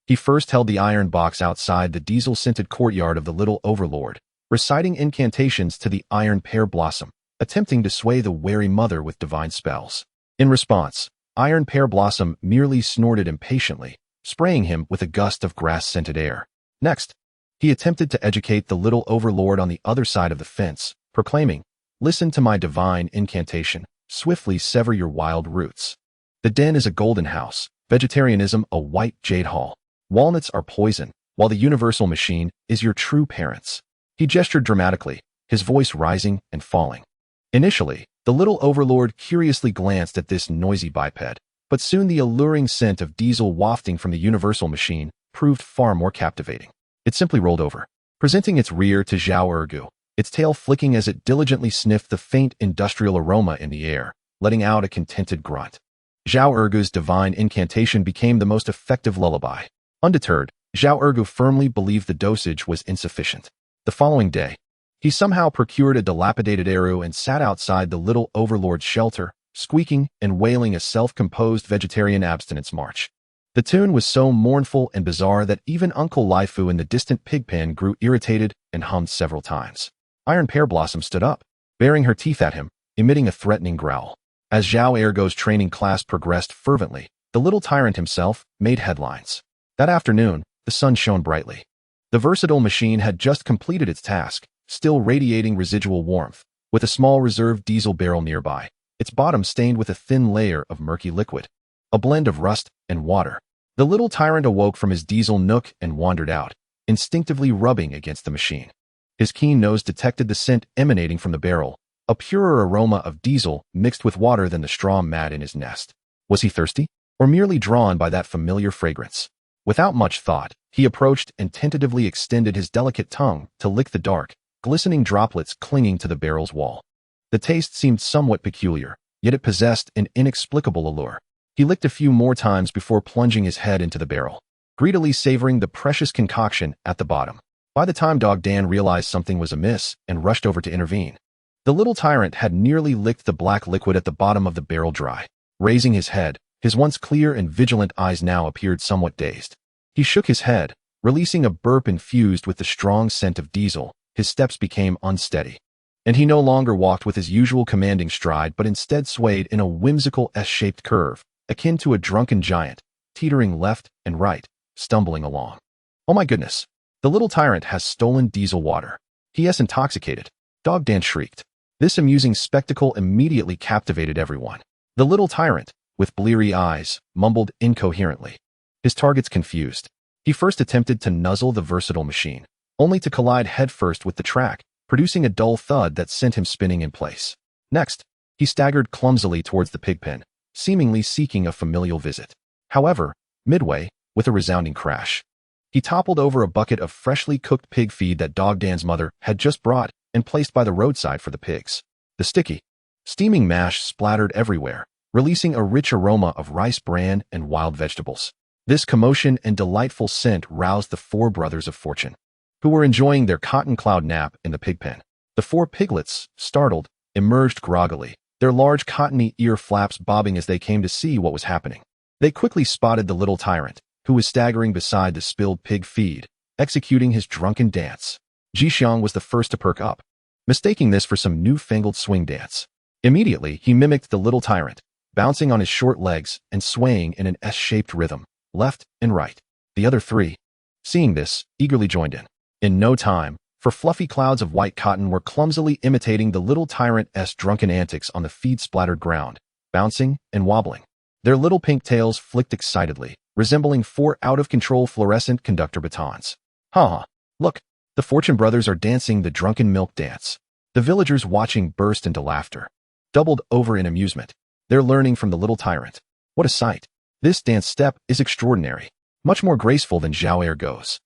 [SPEAKER 2] He first held the iron box outside the diesel-scented courtyard of the little overlord, reciting incantations to the Iron Pear Blossom, attempting to sway the wary mother with divine spells. In response, Iron Pear Blossom merely snorted impatiently, spraying him with a gust of grass-scented air. Next, he attempted to educate the little overlord on the other side of the fence, proclaiming, "Listen to my divine incantation. Swiftly sever your wild roots. The den is a golden house, vegetarianism a white jade hall. Walnuts are poison, while the universal machine is your true parents." He gestured dramatically, his voice rising and falling. Initially, the little overlord curiously glanced at this noisy biped, but soon the alluring scent of diesel wafting from the universal machine proved far more captivating. It simply rolled over, presenting its rear to Zhao Ergu, its tail flicking as it diligently sniffed the faint industrial aroma in the air, letting out a contented grunt. Zhao Ergu's divine incantation became the most effective lullaby. Undeterred, Zhao Ergu firmly believed the dosage was insufficient. The following day, he somehow procured a dilapidated eru and sat outside the little overlord's shelter, squeaking and wailing a self-composed vegetarian abstinence march. The tune was so mournful and bizarre that even Uncle Laifu in the distant pig pen grew irritated and hummed several times. Iron Pear Blossom stood up, baring her teeth at him, emitting a threatening growl. As Zhao Ergo's training class progressed fervently, the little tyrant himself made headlines. That afternoon, the sun shone brightly. The versatile machine had just completed its task, still radiating residual warmth, with a small reserve diesel barrel nearby, its bottom stained with a thin layer of murky liquid, a blend of rust and water. The little tyrant awoke from his diesel nook and wandered out, instinctively rubbing against the machine. His keen nose detected the scent emanating from the barrel, a purer aroma of diesel mixed with water than the straw mat in his nest. Was he thirsty, or merely drawn by that familiar fragrance? Without much thought, he approached and tentatively extended his delicate tongue to lick the dark, glistening droplets clinging to the barrel's wall. The taste seemed somewhat peculiar, yet it possessed an inexplicable allure. He licked a few more times before plunging his head into the barrel, greedily savoring the precious concoction at the bottom. By the time Dog Dan realized something was amiss and rushed over to intervene, the little tyrant had nearly licked the black liquid at the bottom of the barrel dry. Raising his head, his once clear and vigilant eyes now appeared somewhat dazed. He shook his head, releasing a burp infused with the strong scent of diesel. His steps became unsteady, and he no longer walked with his usual commanding stride but instead swayed in a whimsical S-shaped curve, akin to a drunken giant, teetering left and right, stumbling along. "Oh my goodness! The little tyrant has stolen diesel water. He is intoxicated," Dog Dan shrieked. This amusing spectacle immediately captivated everyone. The little tyrant, with bleary eyes, mumbled incoherently, his targets confused. He first attempted to nuzzle the versatile machine, only to collide headfirst with the track, producing a dull thud that sent him spinning in place. Next, he staggered clumsily towards the pig pen, seemingly seeking a familial visit. However, midway, with a resounding crash, he toppled over a bucket of freshly cooked pig feed that Dog Dan's mother had just brought and placed by the roadside for the pigs. The sticky, steaming mash splattered everywhere, releasing a rich aroma of rice bran and wild vegetables. This commotion and delightful scent roused the four brothers of fortune, who were enjoying their cotton cloud nap in the pig pen. The four piglets, startled, emerged groggily, their large cottony ear flaps bobbing as they came to see what was happening. They quickly spotted the little tyrant, who was staggering beside the spilled pig feed, executing his drunken dance. Jixiang was the first to perk up, mistaking this for some newfangled swing dance. Immediately, he mimicked the little tyrant, bouncing on his short legs and swaying in an S-shaped rhythm, left and right. The other three, seeing this, eagerly joined in. In no time, for fluffy clouds of white cotton were clumsily imitating the little tyrant's drunken antics on the feed-splattered ground, bouncing and wobbling. Their little pink tails flicked excitedly, resembling four out-of-control fluorescent conductor batons. "Ha! Look! The Fortune brothers are dancing the drunken milk dance." The villagers watching burst into laughter, doubled over in amusement. They're learning from the little tyrant. What a sight! This dance step is extraordinary, much more graceful than Zhao Ergo's.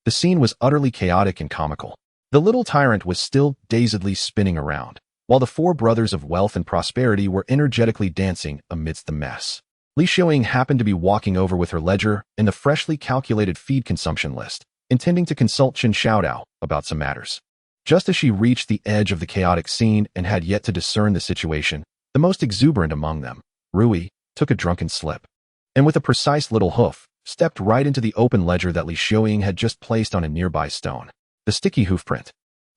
[SPEAKER 2] The scene was utterly chaotic and comical. The little tyrant was still dazedly spinning around, while the four brothers of wealth and prosperity were energetically dancing amidst the mess. Li Xiaoying happened to be walking over with her ledger and the freshly calculated feed consumption list, intending to consult Chen Xiao Dao about some matters. Just as she reached the edge of the chaotic scene and had yet to discern the situation, the most exuberant among them, Rui, took a drunken slip, and with a precise little hoof, stepped right into the open ledger that Li Xiaoying had just placed on a nearby stone. The sticky hoofprint,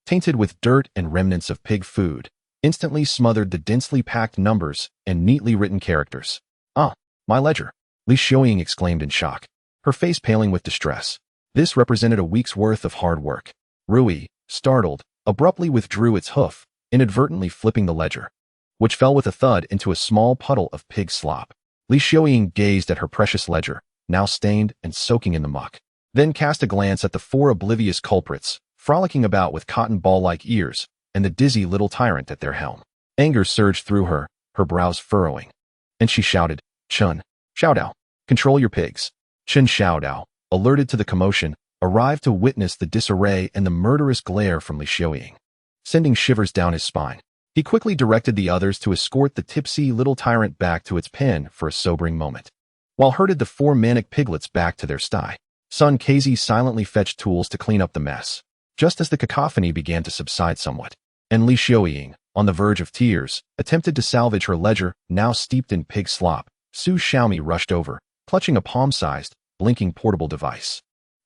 [SPEAKER 2] tainted with dirt and remnants of pig food, instantly smothered the densely packed numbers and neatly written characters. "Ah, my ledger," Li Xiaoying exclaimed in shock, her face paling with distress. This represented a week's worth of hard work. Rui, startled, abruptly withdrew its hoof, inadvertently flipping the ledger, which fell with a thud into a small puddle of pig slop. Li Xiaoying gazed at her precious ledger, now stained and soaking in the muck, then cast a glance at the four oblivious culprits, frolicking about with cotton ball-like ears, and the dizzy little tyrant at their helm. Anger surged through her, her brows furrowing, and she shouted, "Chen Xiao Dao, control your pigs." Chen Xiao Dao, alerted to the commotion, arrived to witness the disarray and the murderous glare from Li Xiaoying, sending shivers down his spine. He quickly directed the others to escort the tipsy little tyrant back to its pen for a sobering moment, while herded the four manic piglets back to their sty. Sun Casey silently fetched tools to clean up the mess, just as the cacophony began to subside somewhat, and Li Xiaoying, on the verge of tears, attempted to salvage her ledger, now steeped in pig slop. Su Xiaomi rushed over, clutching a palm-sized, blinking portable device,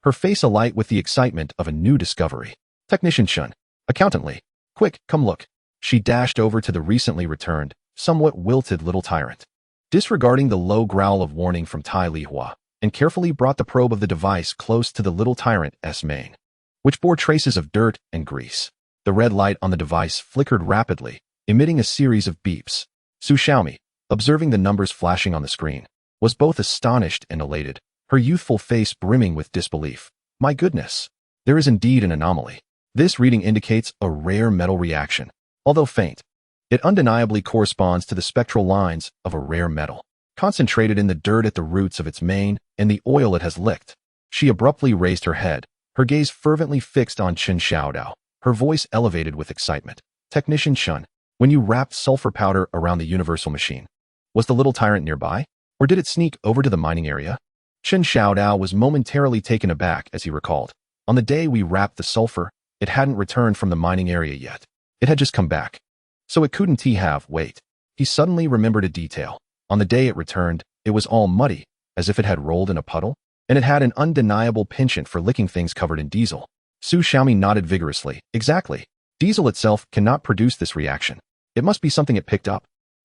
[SPEAKER 2] her face alight with the excitement of a new discovery. "Technician Chen, accountant Li, quick, come look." She dashed over to the recently returned, somewhat wilted little tyrant, disregarding the low growl of warning from Tai Lihua, and carefully brought the probe of the device close to the little tyrant's mane, which bore traces of dirt and grease. The red light on the device flickered rapidly, emitting a series of beeps. Su Xiaomi, observing the numbers flashing on the screen, was both astonished and elated, her youthful face brimming with disbelief. "My goodness, there is indeed an anomaly. This reading indicates a rare metal reaction. Although faint, it undeniably corresponds to the spectral lines of a rare metal, concentrated in the dirt at the roots of its mane and the oil it has licked." She abruptly raised her head, her gaze fervently fixed on Chen Xiao Dao, her voice elevated with excitement. "Technician Chen, when you wrapped sulfur powder around the universal machine, was the little tyrant nearby, or did it sneak over to the mining area?" Chen Xiao Dao was momentarily taken aback as he recalled. "On the day we wrapped the sulfur, it hadn't returned from the mining area yet. It had just come back. So it couldn't have, wait." He suddenly remembered a detail. On the day it returned, it was all muddy, as if it had rolled in a puddle, and it had an undeniable penchant for licking things covered in diesel. Su Xiaomi nodded vigorously. "Exactly. Diesel itself cannot produce this reaction. It must be something it picked up.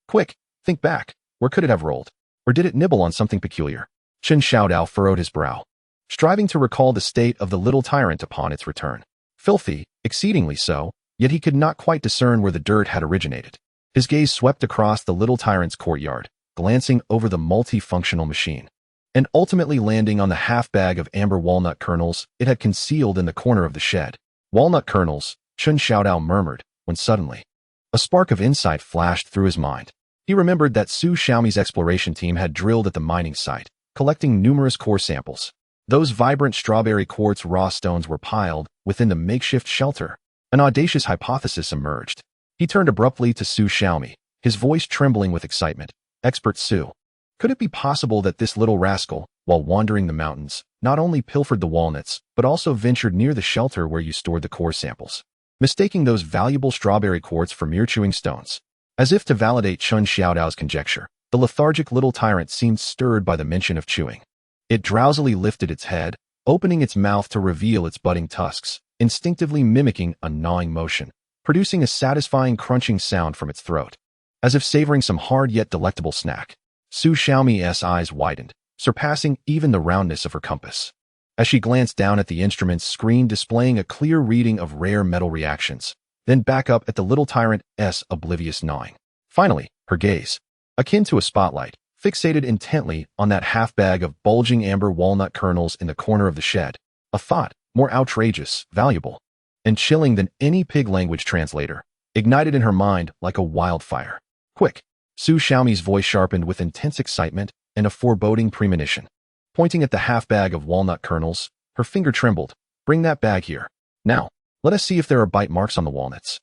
[SPEAKER 2] Quick, think back. Where could it have rolled? Or did it nibble on something peculiar?" Chen Xiao Dao furrowed his brow, striving to recall the state of the little tyrant upon its return. Filthy, exceedingly so, yet he could not quite discern where the dirt had originated. His gaze swept across the little tyrant's courtyard, glancing over the multifunctional machine, and ultimately landing on the half-bag of amber walnut kernels it had concealed in the corner of the shed. "Walnut kernels," Chen Xiao Dao murmured, when suddenly a spark of insight flashed through his mind. He remembered that Su Xiaomi's exploration team had drilled at the mining site, collecting numerous core samples. Those vibrant strawberry quartz raw stones were piled within the makeshift shelter. An audacious hypothesis emerged. He turned abruptly to Su Xiaomi, his voice trembling with excitement. "Expert Su, could it be possible that this little rascal, while wandering the mountains, not only pilfered the walnuts, but also ventured near the shelter where you stored the core samples, mistaking those valuable strawberry quartz for mere chewing stones?" As if to validate Chen Xiao Dao's conjecture, the lethargic little tyrant seemed stirred by the mention of chewing. It drowsily lifted its head, opening its mouth to reveal its budding tusks, instinctively mimicking a gnawing motion, producing a satisfying crunching sound from its throat, as if savoring some hard yet delectable snack. Su Xiaomi's eyes widened, surpassing even the roundness of her compass, as she glanced down at the instrument's screen displaying a clear reading of rare metal reactions, then back up at the little tyrant's oblivious gnawing. Finally, her gaze, akin to a spotlight, fixated intently on that half-bag of bulging amber walnut kernels in the corner of the shed, a thought more outrageous, valuable, and chilling than any pig language translator, ignited in her mind like a wildfire. "Quick!" Su Xiaomi's voice sharpened with intense excitement and a foreboding premonition. Pointing at the half-bag of walnut kernels, her finger trembled. "Bring that bag here. Now, let us see if there are bite marks on the walnuts.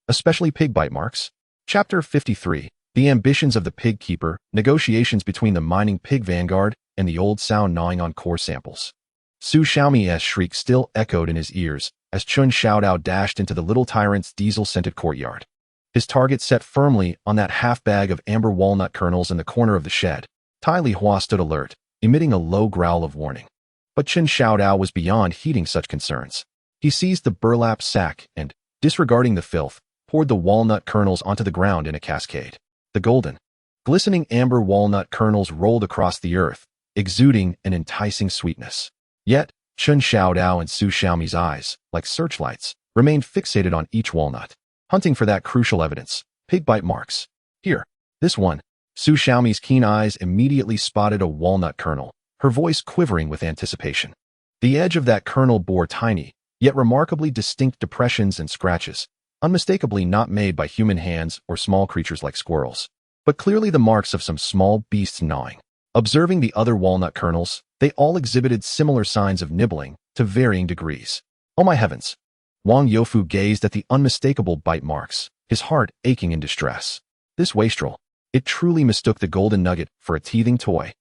[SPEAKER 2] Especially pig bite marks." Chapter 53. The ambitions of the pig keeper, negotiations between the mining pig vanguard and the old sow gnawing on core samples. Su Xiaomi's shriek still echoed in his ears as Chen Xiao Dao dashed into the little tyrant's diesel-scented courtyard, his target set firmly on that half-bag of amber walnut kernels in the corner of the shed. Tai Lihua stood alert, emitting a low growl of warning. But Chen Xiao Dao was beyond heeding such concerns. He seized the burlap sack and, disregarding the filth, poured the walnut kernels onto the ground in a cascade. The golden, glistening amber walnut kernels rolled across the earth, exuding an enticing sweetness. Yet, Chen Xiao Dao and Su Xiaomi's eyes, like searchlights, remained fixated on each walnut, hunting for that crucial evidence, pig bite marks. Here, this one. Su Xiaomi's keen eyes immediately spotted a walnut kernel, her voice quivering with anticipation. The edge of that kernel bore tiny, yet remarkably distinct depressions and scratches, unmistakably not made by human hands or small creatures like squirrels, but clearly the marks of some small beasts gnawing. Observing the other walnut kernels, they all exhibited similar signs of nibbling, to varying degrees. Oh my heavens! Wang Youfu gazed at the unmistakable bite marks, his heart aching in distress. This wastrel, it truly mistook the golden nugget for a teething toy.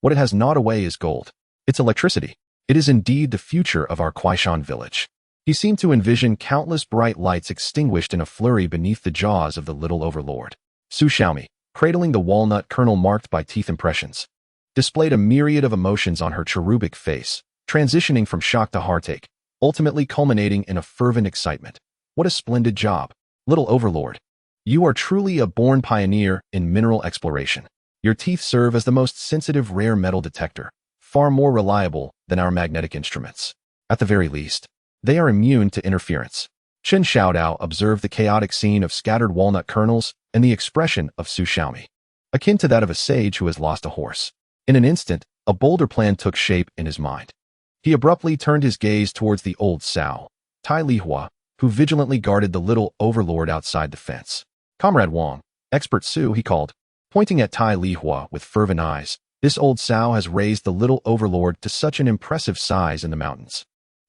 [SPEAKER 2] What it has gnawed away is gold. It's electricity. It is indeed the future of our Kuaishan village. He seemed to envision countless bright lights extinguished in a flurry beneath the jaws of the little overlord. Su Xiaomi, cradling the walnut kernel marked by teeth impressions, displayed a myriad of emotions on her cherubic face, transitioning from shock to heartache, ultimately culminating in a fervent excitement. What a splendid job, little overlord. You are truly a born pioneer in mineral exploration. Your teeth serve as the most sensitive rare metal detector, far more reliable than our magnetic instruments. At the very least, they are immune to interference. Chen Xiao Dao observed the chaotic scene of scattered walnut kernels and the expression of Su Xiaomi, akin to that of a sage who has lost a horse. In an instant, a bolder plan took shape in his mind. He abruptly turned his gaze towards the old sow, Tai Lihua, who vigilantly guarded the little overlord outside the fence. Comrade Wang, expert Su, he called, pointing at Tai Lihua with fervent eyes. This old sow has raised the little overlord to such an impressive size in the mountains,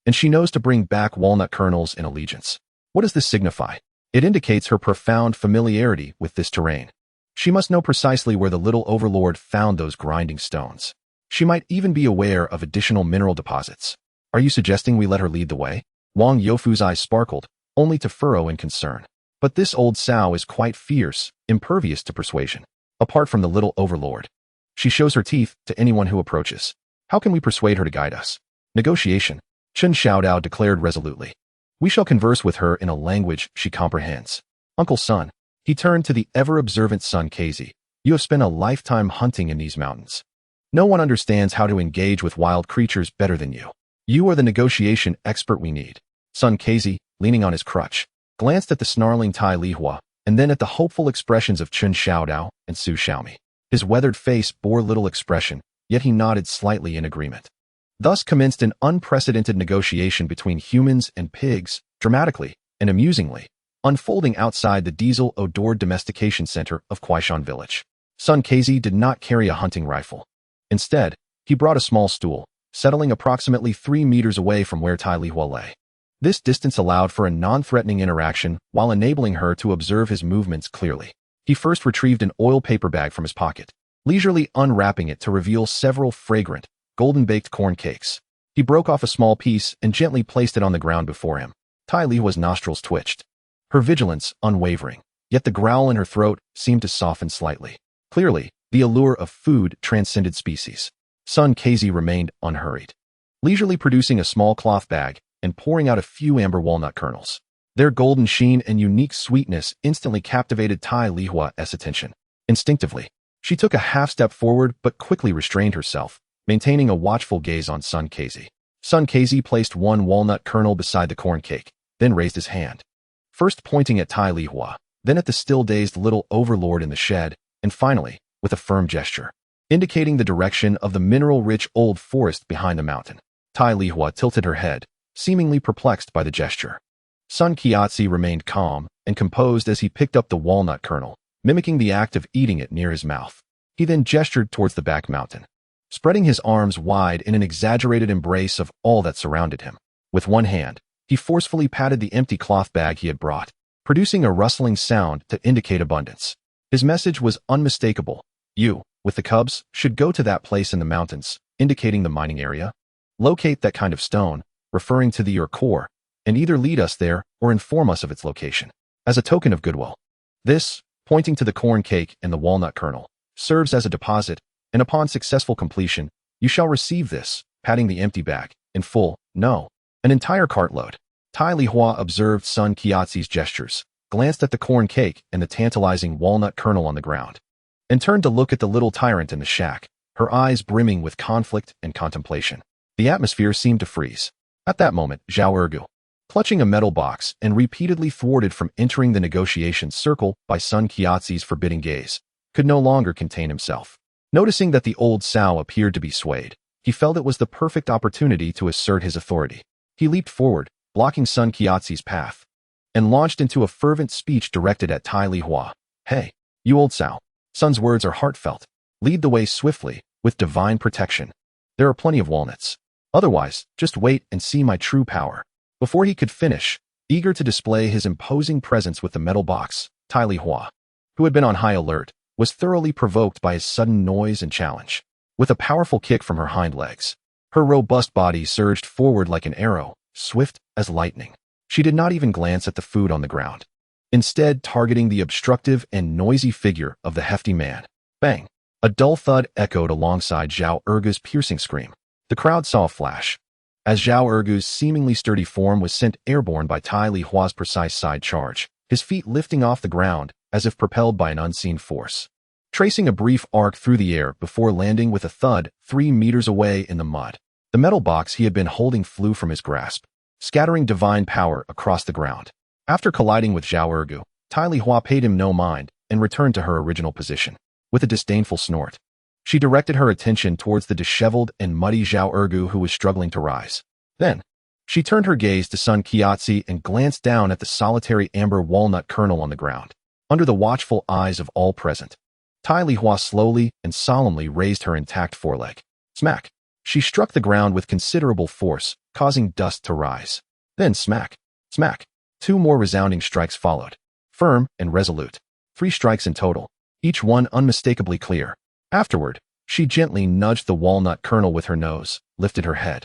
[SPEAKER 2] and she knows to bring back walnut kernels in allegiance. What does this signify? It indicates her profound familiarity with this terrain. She must know precisely where the little overlord found those grinding stones. She might even be aware of additional mineral deposits. Are you suggesting we let her lead the way? Wang Youfu's eyes sparkled, only to furrow in concern. But this old sow is quite fierce, impervious to persuasion. Apart from the little overlord, she shows her teeth to anyone who approaches. How can we persuade her to guide us? Negotiation, Chen Xiao Dao declared resolutely. We shall converse with her in a language she comprehends. Uncle Sun, he turned to the ever-observant son Casey. You have spent a lifetime hunting in these mountains. No one understands how to engage with wild creatures better than you. You are the negotiation expert we need. Son Casey, leaning on his crutch, glanced at the snarling Tai Lihua, and then at the hopeful expressions of Chen Xiao Dao and Su Xiaomi. His weathered face bore little expression, yet he nodded slightly in agreement. Thus commenced an unprecedented negotiation between humans and pigs, dramatically and amusingly, unfolding outside the diesel-odored domestication center of Kuaishan village. Son Casey did not carry a hunting rifle. Instead, he brought a small stool, settling approximately 3 meters away from where Tai Lihua lay. This distance allowed for a non-threatening interaction while enabling her to observe his movements clearly. He first retrieved an oil paper bag from his pocket, leisurely unwrapping it to reveal several fragrant, golden-baked corn cakes. He broke off a small piece and gently placed it on the ground before him. Tai Lihua's nostrils twitched, her vigilance unwavering, yet the growl in her throat seemed to soften slightly. Clearly, the allure of food transcended species. Son Casey remained unhurried, leisurely producing a small cloth bag and pouring out a few amber walnut kernels. Their golden sheen and unique sweetness instantly captivated Tai Lihua's attention. Instinctively, she took a half-step forward but quickly restrained herself, maintaining a watchful gaze on Son Casey. Son Casey placed one walnut kernel beside the corn cake, then raised his hand, first pointing at Tai Lihua, then at the still-dazed little overlord in the shed, and finally, with a firm gesture, indicating the direction of the mineral-rich old forest behind the mountain. Tai Lihua tilted her head, seemingly perplexed by the gesture. Sun Qiatzi remained calm and composed as he picked up the walnut kernel, mimicking the act of eating it near his mouth. He then gestured towards the back mountain, spreading his arms wide in an exaggerated embrace of all that surrounded him. With one hand, he forcefully patted the empty cloth bag he had brought, producing a rustling sound to indicate abundance. His message was unmistakable. You, with the cubs, should go to that place in the mountains, indicating the mining area. Locate that kind of stone, referring to the ore, and either lead us there or inform us of its location. As a token of goodwill, this, pointing to the corn cake and the walnut kernel, serves as a deposit, and upon successful completion, you shall receive this, patting the empty bag, in full, no, an entire cartload. Tai Lihua observed Sun Qiatzi's gestures, glanced at the corn cake and the tantalizing walnut kernel on the ground, and turned to look at the little tyrant in the shack, her eyes brimming with conflict and contemplation. The atmosphere seemed to freeze. At that moment, Zhao Ergu, clutching a metal box and repeatedly thwarted from entering the negotiation circle by Sun Qiaozi's forbidding gaze, could no longer contain himself. Noticing that the old sow appeared to be swayed, he felt it was the perfect opportunity to assert his authority. He leaped forward, blocking Sun Qiaozi's path, and launched into a fervent speech directed at Tai Lihua. Hey, you old sow. Sun's words are heartfelt. Lead the way swiftly, with divine protection. There are plenty of walnuts. Otherwise, just wait and see my true power. Before he could finish, eager to display his imposing presence with the metal box, Tai Lihua, who had been on high alert, was thoroughly provoked by his sudden noise and challenge. With a powerful kick from her hind legs, her robust body surged forward like an arrow, swift as lightning. She did not even glance at the food on the ground, instead targeting the obstructive and noisy figure of the hefty man. Bang! A dull thud echoed alongside Zhao Ergu's piercing scream. The crowd saw a flash, as Zhao Ergu's seemingly sturdy form was sent airborne by Tai Lihua's precise side charge, his feet lifting off the ground as if propelled by an unseen force, tracing a brief arc through the air before landing with a thud 3 meters away in the mud. The metal box he had been holding flew from his grasp, scattering divine power across the ground. After colliding with Zhao Ergu, Tai Lihua paid him no mind and returned to her original position. With a disdainful snort, she directed her attention towards the disheveled and muddy Zhao Ergu who was struggling to rise. Then, she turned her gaze to Sun Qiaozi and glanced down at the solitary amber walnut kernel on the ground. Under the watchful eyes of all present, Tai Lihua slowly and solemnly raised her intact foreleg. Smack! She struck the ground with considerable force, causing dust to rise. Then smack! Smack! 2 more resounding strikes followed, firm and resolute. 3 strikes in total, each one unmistakably clear. Afterward, she gently nudged the walnut kernel with her nose, lifted her head,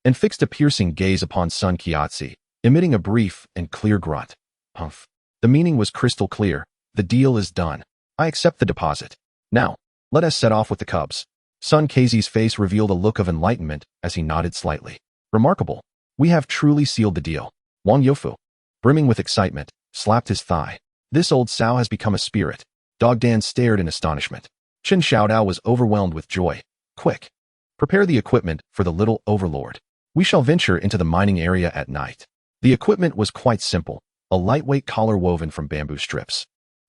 [SPEAKER 2] and fixed a piercing gaze upon Sun Qiaozi, emitting a brief and clear grunt. Humph. The meaning was crystal clear. The deal is done. I accept the deposit. Now, let us set off with the cubs. Sun Qiaozi's face revealed a look of enlightenment as he nodded slightly. Remarkable. We have truly sealed the deal. Wang Youfu, brimming with excitement, slapped his thigh. This old sow has become a spirit. Dog Dan stared in astonishment. Chen Xiao Dao was overwhelmed with joy. Quick. Prepare the equipment for the little overlord. We shall venture into the mining area at night. The equipment was quite simple. A lightweight collar woven from bamboo strips,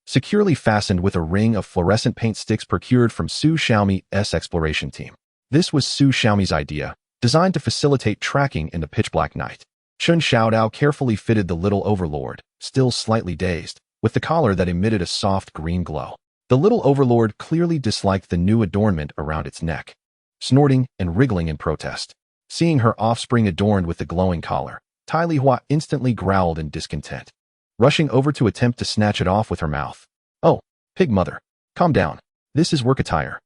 [SPEAKER 2] securely fastened with a ring of fluorescent paint sticks procured from Su Xiaomi's exploration team. This was Su Xiaomi's idea, designed to facilitate tracking in the pitch-black night. Chen Xiao Dao carefully fitted the little overlord, still slightly dazed, with the collar that emitted a soft green glow. The little overlord clearly disliked the new adornment around its neck, snorting and wriggling in protest. Seeing her offspring adorned with the glowing collar, Tai Lihua instantly growled in discontent, rushing over to attempt to snatch it off with her mouth. Oh, pig mother, calm down. This is work attire.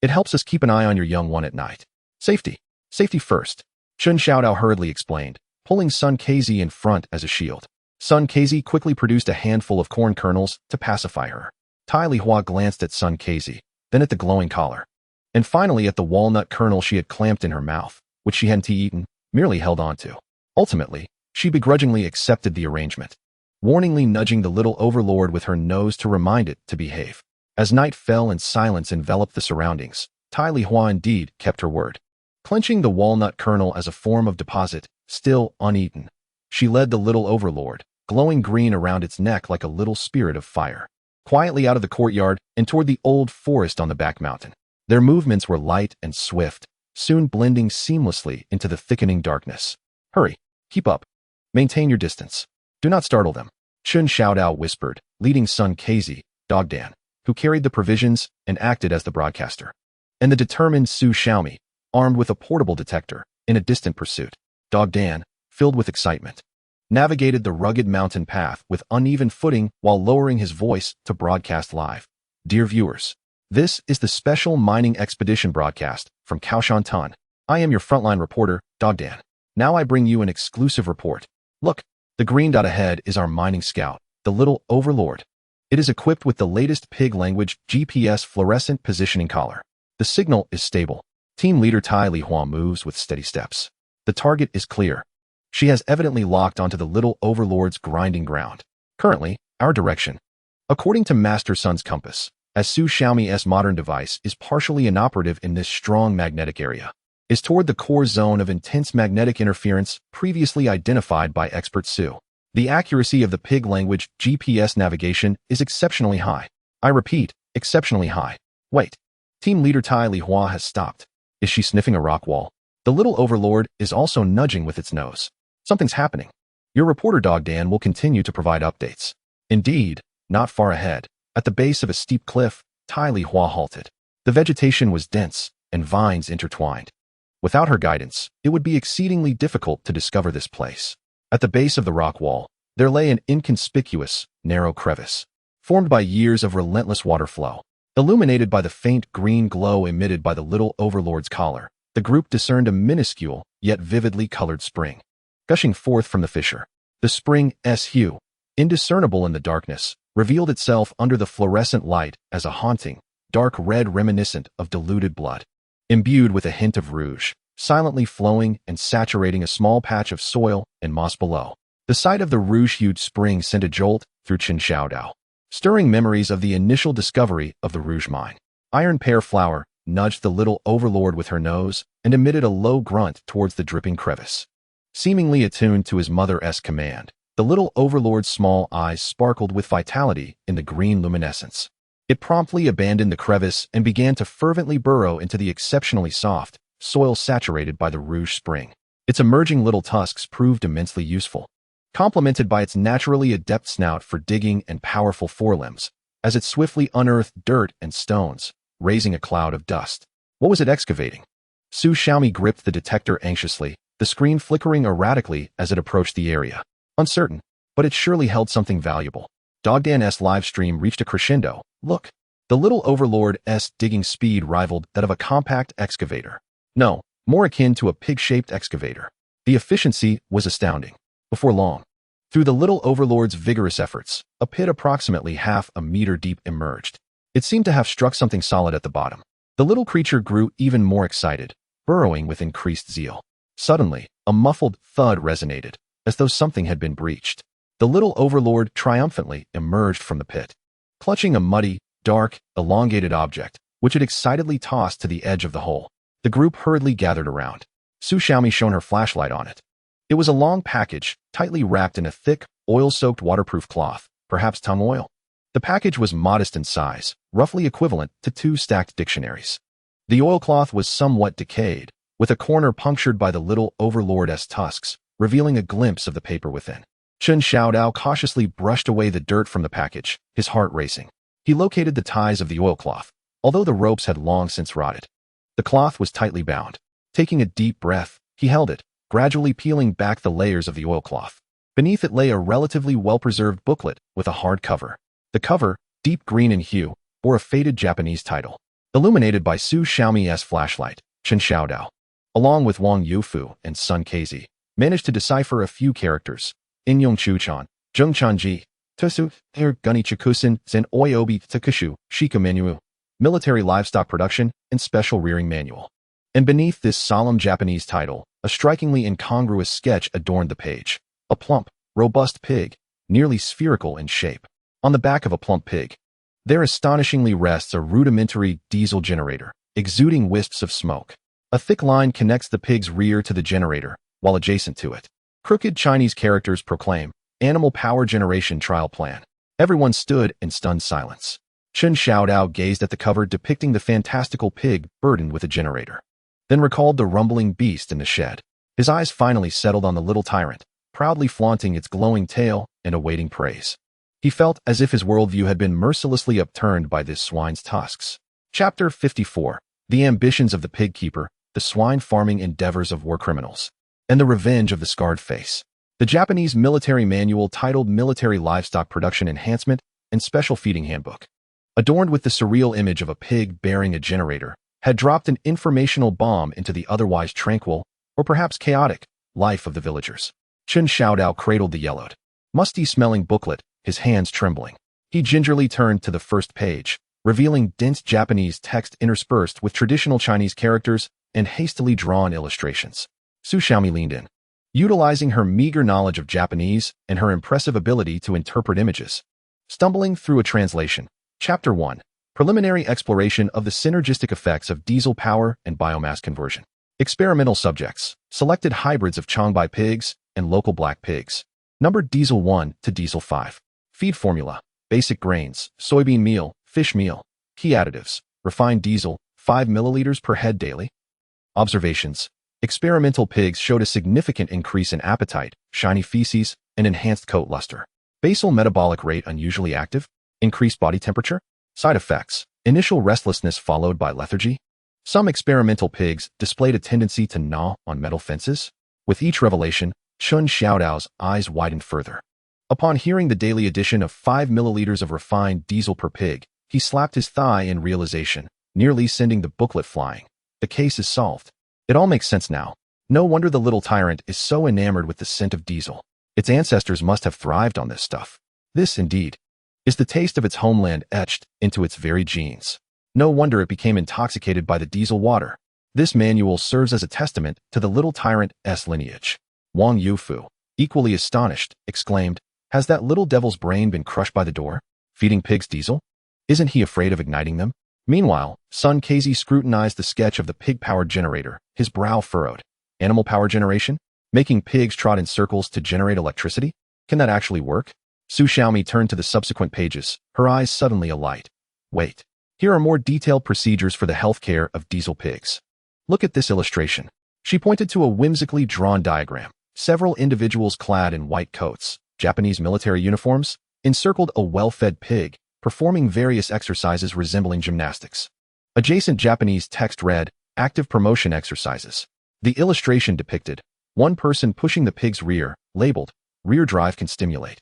[SPEAKER 2] It helps us keep an eye on your young one at night. Safety. Safety first. Chen Xiao Dao hurriedly explained, pulling Sun Qiaozi in front as a shield. Sun Qiaozi quickly produced a handful of corn kernels to pacify her. Tai Lihua glanced at Sun Qiaozi, then at the glowing collar, and finally at the walnut kernel she had clamped in her mouth, which she hadn't eaten, merely held on to. Ultimately, she begrudgingly accepted the arrangement, warningly nudging the little overlord with her nose to remind it to behave. As night fell and silence enveloped the surroundings, Tai Lihua indeed kept her word. Clenching the walnut kernel as a form of deposit, still uneaten, she led the little overlord, glowing green around its neck like a little spirit of fire, quietly out of the courtyard and toward the old forest on the back mountain. Their movements were light and swift, soon blending seamlessly into the thickening darkness. Hurry, keep up. Maintain your distance. Do not startle them, Chen Xiao Dao whispered, leading Sun Qiaozi, Dog Dan, who carried the provisions and acted as the broadcaster, and the determined Su Xiaomi, armed with a portable detector, in a distant pursuit. Dog Dan, filled with excitement, navigated the rugged mountain path with uneven footing while lowering his voice to broadcast live. Dear viewers, this is the special mining expedition broadcast from Kao Shan Tun. I am your frontline reporter, Dog Dan. Now I bring you an exclusive report. Look, the green dot ahead is our mining scout, the little overlord. It is equipped with the latest pig language GPS fluorescent positioning collar. The signal is stable. Team leader Tai Lihua moves with steady steps. The target is clear. She has evidently locked onto the little overlord's grinding ground. Currently, our direction, according to Master Sun's compass, as Su Xiaomi's modern device is partially inoperative in this strong magnetic area. is toward the core zone of intense magnetic interference previously identified by expert Su. The accuracy of the pig language GPS navigation is exceptionally high. I repeat, exceptionally high. Wait. Team leader Tai Lihua has stopped. Is she sniffing a rock wall? The little overlord is also nudging with its nose. Something's happening. Your reporter Dog Dan will continue to provide updates. Indeed, not far ahead, at the base of a steep cliff, Tai Lihua halted. The vegetation was dense, and vines intertwined. Without her guidance, it would be exceedingly difficult to discover this place. At the base of the rock wall, there lay an inconspicuous, narrow crevice, formed by years of relentless water flow. Illuminated by the faint green glow emitted by the little overlord's collar, the group discerned a minuscule, yet vividly colored spring, gushing forth from the fissure. The spring's hue, indiscernible in the darkness, revealed itself under the fluorescent light as a haunting, dark red reminiscent of diluted blood, imbued with a hint of rouge, silently flowing and saturating a small patch of soil and moss below. The sight of the rouge-hued spring sent a jolt through Chen Xiao Dao, stirring memories of the initial discovery of the rouge mine. Iron Pear Flower nudged the little overlord with her nose and emitted a low grunt towards the dripping crevice. Seemingly attuned to his mother's command, the little overlord's small eyes sparkled with vitality in the green luminescence. It promptly abandoned the crevice and began to fervently burrow into the exceptionally soft soil saturated by the rouge spring. Its emerging little tusks proved immensely useful, complemented by its naturally adept snout for digging and powerful forelimbs, as it swiftly unearthed dirt and stones, raising a cloud of dust. What was it excavating? Su Xiaomi gripped the detector anxiously, the screen flickering erratically as it approached the area. Uncertain, but it surely held something valuable. Dogdan's live stream reached a crescendo. Look, the little overlord's digging speed rivaled that of a compact excavator. No, more akin to a pig-shaped excavator. The efficiency was astounding. Before long, through the little overlord's vigorous efforts, a pit approximately half a meter deep emerged. It seemed to have struck something solid at the bottom. The little creature grew even more excited, burrowing with increased zeal. Suddenly, a muffled thud resonated, as though something had been breached. The little overlord triumphantly emerged from the pit, clutching a muddy, dark, elongated object, which it excitedly tossed to the edge of the hole. The group hurriedly gathered around. Su Xiaomi shone her flashlight on it. It was a long package, tightly wrapped in a thick, oil-soaked waterproof cloth, perhaps tung oil. The package was modest in size, roughly equivalent to 2 stacked dictionaries. The oilcloth was somewhat decayed, with a corner punctured by the little overlord's tusks, revealing a glimpse of the paper within. Chen Xiao Dao cautiously brushed away the dirt from the package, his heart racing. He located the ties of the oilcloth, although the ropes had long since rotted. The cloth was tightly bound. Taking a deep breath, he held it, gradually peeling back the layers of the oilcloth. Beneath it lay a relatively well-preserved booklet with a hard cover. The cover, deep green in hue, bore a faded Japanese title. Illuminated by Su Xiaomi's flashlight, Chen Xiao Dao, along with Wang Yufu and Sun Keizi, managed to decipher a few characters. Inyong Chuchan, Zheng Chanji, Tusu, Guni Chikusin, Zen Oyobi Takushu, Shika Menu, Military Livestock Production, and Special Rearing Manual. And beneath this solemn Japanese title, a strikingly incongruous sketch adorned the page. A plump, robust pig, nearly spherical in shape. On the back of a plump pig, there astonishingly rests a rudimentary diesel generator, exuding wisps of smoke. A thick line connects the pig's rear to the generator, while adjacent to it, crooked Chinese characters proclaim, Animal Power Generation Trial Plan. Everyone stood in stunned silence. Chen Xiao Dao gazed at the cover depicting the fantastical pig burdened with a generator, then recalled the rumbling beast in the shed. His eyes finally settled on the little tyrant, proudly flaunting its glowing tail and awaiting praise. He felt as if his worldview had been mercilessly upturned by this swine's tusks. Chapter 54. The Ambitions of the Pig Keeper, the Swine Farming Endeavors of War Criminals, and the Revenge of the Scarred Face. The Japanese military manual titled Military Livestock Production Enhancement and Special Feeding Handbook, adorned with the surreal image of a pig bearing a generator, had dropped an informational bomb into the otherwise tranquil, or perhaps chaotic, life of the villagers. Chen Xiao Dao cradled the yellowed, musty-smelling booklet, his hands trembling. He gingerly turned to the first page, revealing dense Japanese text interspersed with traditional Chinese characters and hastily drawn illustrations. Su Xiaomi leaned in, utilizing her meager knowledge of Japanese and her impressive ability to interpret images. Stumbling through a translation. Chapter 1. Preliminary exploration of the synergistic effects of diesel power and biomass conversion. Experimental subjects, selected hybrids of Changbai pigs and local black pigs. Numbered diesel 1 to diesel 5. Feed formula, basic grains, soybean meal, fish meal. Key additives, refined diesel, 5 milliliters per head daily. Observations. Experimental pigs showed a significant increase in appetite, shiny feces, and enhanced coat luster. Basal metabolic rate unusually active, increased body temperature. Side effects. Initial restlessness followed by lethargy. Some experimental pigs displayed a tendency to gnaw on metal fences. With each revelation, Chen Xiao Dao's eyes widened further. Upon hearing the daily addition of 5 milliliters of refined diesel per pig, he slapped his thigh in realization, nearly sending the booklet flying. The case is solved. It all makes sense now. No wonder the little tyrant is so enamored with the scent of diesel. Its ancestors must have thrived on this stuff. This, indeed, is the taste of its homeland etched into its very genes. No wonder it became intoxicated by the diesel water. This manual serves as a testament to the little tyrant's lineage. Wang Yufu, equally astonished, exclaimed, "Has that little devil's brain been crushed by the door? Feeding pigs diesel? Isn't he afraid of igniting them?" Meanwhile, Sun Casey scrutinized the sketch of the pig-powered generator, his brow furrowed. Animal power generation? Making pigs trot in circles to generate electricity? Can that actually work? Su Xiaomi turned to the subsequent pages, her eyes suddenly alight. Wait. Here are more detailed procedures for the healthcare of diesel pigs. Look at this illustration. She pointed to a whimsically drawn diagram. Several individuals clad in white coats, Japanese military uniforms, encircled a well-fed pig, performing various exercises resembling gymnastics. Adjacent Japanese text read, "Active promotion exercises." The illustration depicted one person pushing the pig's rear, labeled, "Rear drive can stimulate."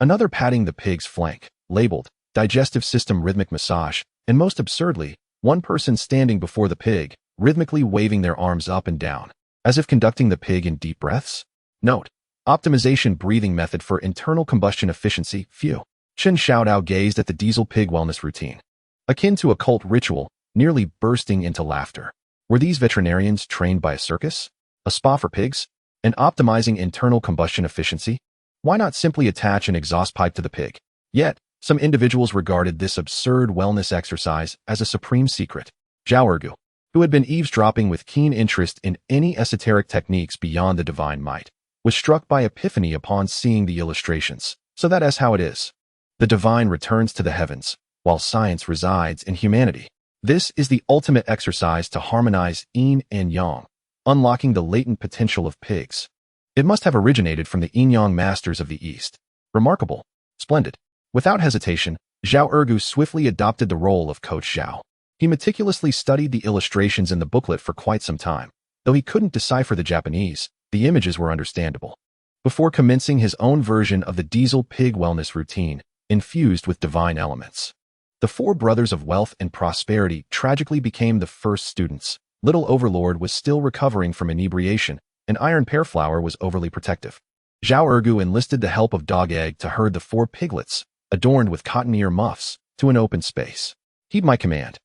[SPEAKER 2] Another patting the pig's flank, labeled, "Digestive system rhythmic massage," and most absurdly, one person standing before the pig, rhythmically waving their arms up and down, as if conducting the pig in deep breaths. Note: optimization breathing method for internal combustion efficiency, few. Chen Xiao Dao gazed at the diesel pig wellness routine. Akin to a cult ritual, nearly bursting into laughter. Were these veterinarians trained by a circus? A spa for pigs? And optimizing internal combustion efficiency? Why not simply attach an exhaust pipe to the pig? Yet, some individuals regarded this absurd wellness exercise as a supreme secret. Zhao Ergu, who had been eavesdropping with keen interest in any esoteric techniques beyond the divine might, was struck by epiphany upon seeing the illustrations. So that is how it is. The divine returns to the heavens, while science resides in humanity. This is the ultimate exercise to harmonize yin and yang, unlocking the latent potential of pigs. It must have originated from the yin-yang masters of the East. Remarkable. Splendid. Without hesitation, Zhao Ergu swiftly adopted the role of Coach Zhao. He meticulously studied the illustrations in the booklet for quite some time. Though he couldn't decipher the Japanese, the images were understandable. Before commencing his own version of the diesel pig wellness routine, infused with divine elements. The four brothers of wealth and prosperity tragically became the first students. Little Overlord was still recovering from inebriation, and Iron Pear Flower was overly protective. Zhao Ergu enlisted the help of Dog Egg to herd the 4 piglets, adorned with cotton ear muffs, to an open space. Heed my command.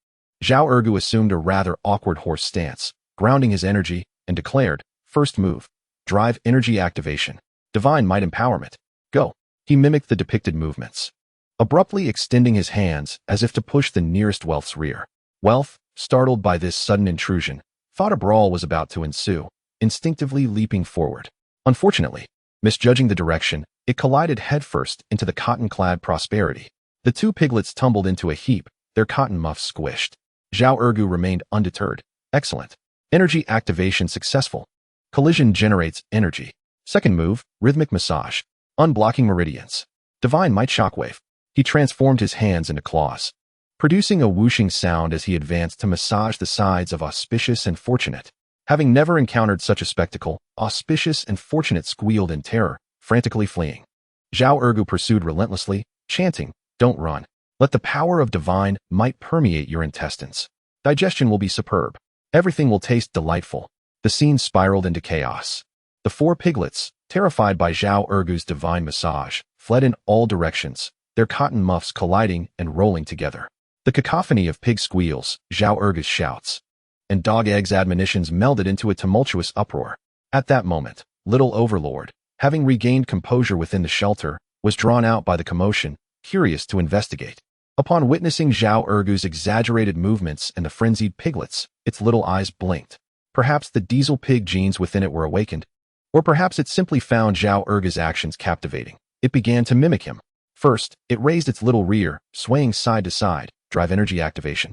[SPEAKER 2] Zhao Ergu assumed a rather awkward horse stance, grounding his energy, and declared, "First move. Drive energy activation. Divine might empowerment. Go." He mimicked the depicted movements, abruptly extending his hands as if to push the nearest Wealth's rear. Wealth, startled by this sudden intrusion, thought a brawl was about to ensue, instinctively leaping forward. Unfortunately, misjudging the direction, it collided headfirst into the cotton-clad Prosperity. The 2 piglets tumbled into a heap, their cotton muffs squished. Zhao Ergu remained undeterred. Excellent. Energy activation successful. Collision generates energy. Second move, rhythmic massage. Unblocking meridians. Divine might shockwave. He transformed his hands into claws, producing a whooshing sound as he advanced to massage the sides of Auspicious and Fortunate. Having never encountered such a spectacle, Auspicious and Fortunate squealed in terror, frantically fleeing. Zhao Ergu pursued relentlessly, chanting, "Don't run. Let the power of divine might permeate your intestines. Digestion will be superb. Everything will taste delightful." The scene spiraled into chaos. The 4 piglets, terrified by Zhao Ergu's divine massage, fled in all directions, their cotton muffs colliding and rolling together. The cacophony of pig squeals, Zhao Ergu's shouts, and Dog Egg's admonitions melded into a tumultuous uproar. At that moment, Little Overlord, having regained composure within the shelter, was drawn out by the commotion, curious to investigate. Upon witnessing Zhao Ergu's exaggerated movements and the frenzied piglets, its little eyes blinked. Perhaps the diesel pig genes within it were awakened. Or perhaps it simply found Zhao Erge's actions captivating. It began to mimic him. First, it raised its little rear, swaying side to side, drive energy activation.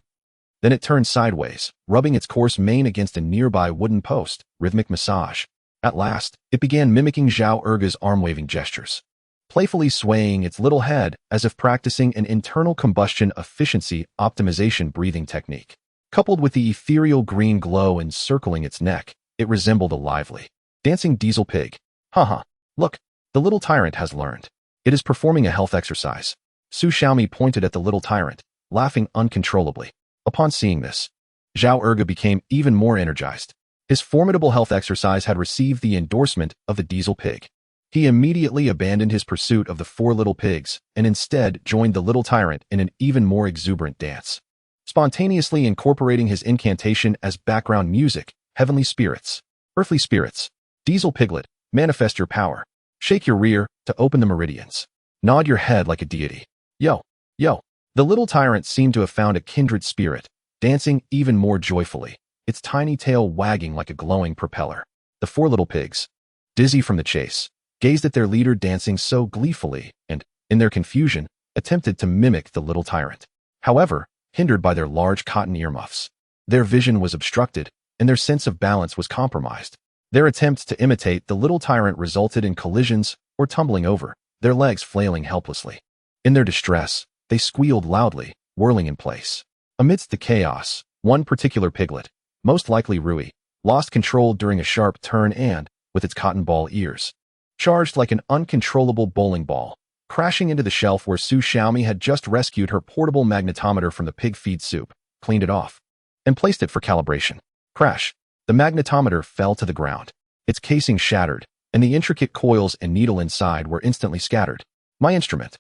[SPEAKER 2] Then it turned sideways, rubbing its coarse mane against a nearby wooden post, rhythmic massage. At last, it began mimicking Zhao Erge's arm-waving gestures, playfully swaying its little head as if practicing an internal combustion efficiency optimization breathing technique. Coupled with the ethereal green glow encircling its neck, it resembled a lively, dancing diesel pig. Haha, look, the little tyrant has learned. It is performing a health exercise. Su Xiaomi pointed at the little tyrant, laughing uncontrollably. Upon seeing this, Zhao Erge became even more energized. His formidable health exercise had received the endorsement of the diesel pig. He immediately abandoned his pursuit of the four little pigs and instead joined the little tyrant in an even more exuberant dance, spontaneously incorporating his incantation as background music. Heavenly spirits, earthly spirits, diesel piglet, manifest your power. Shake your rear to open the meridians. Nod your head like a deity. Yo, yo. The little tyrant seemed to have found a kindred spirit, dancing even more joyfully, its tiny tail wagging like a glowing propeller. The four little pigs, dizzy from the chase, gazed at their leader dancing so gleefully and, in their confusion, attempted to mimic the little tyrant. However, hindered by their large cotton earmuffs, their vision was obstructed and their sense of balance was compromised. Their attempts to imitate the little tyrant resulted in collisions or tumbling over, their legs flailing helplessly. In their distress, they squealed loudly, whirling in place. Amidst the chaos, one particular piglet, most likely Rui, lost control during a sharp turn and, with its cotton ball ears, charged like an uncontrollable bowling ball, crashing into the shelf where Su Xiaomi had just rescued her portable magnetometer from the pig feed soup, cleaned it off, and placed it for calibration. Crash! The magnetometer fell to the ground. Its casing shattered, and the intricate coils and needle inside were instantly scattered. My instrument.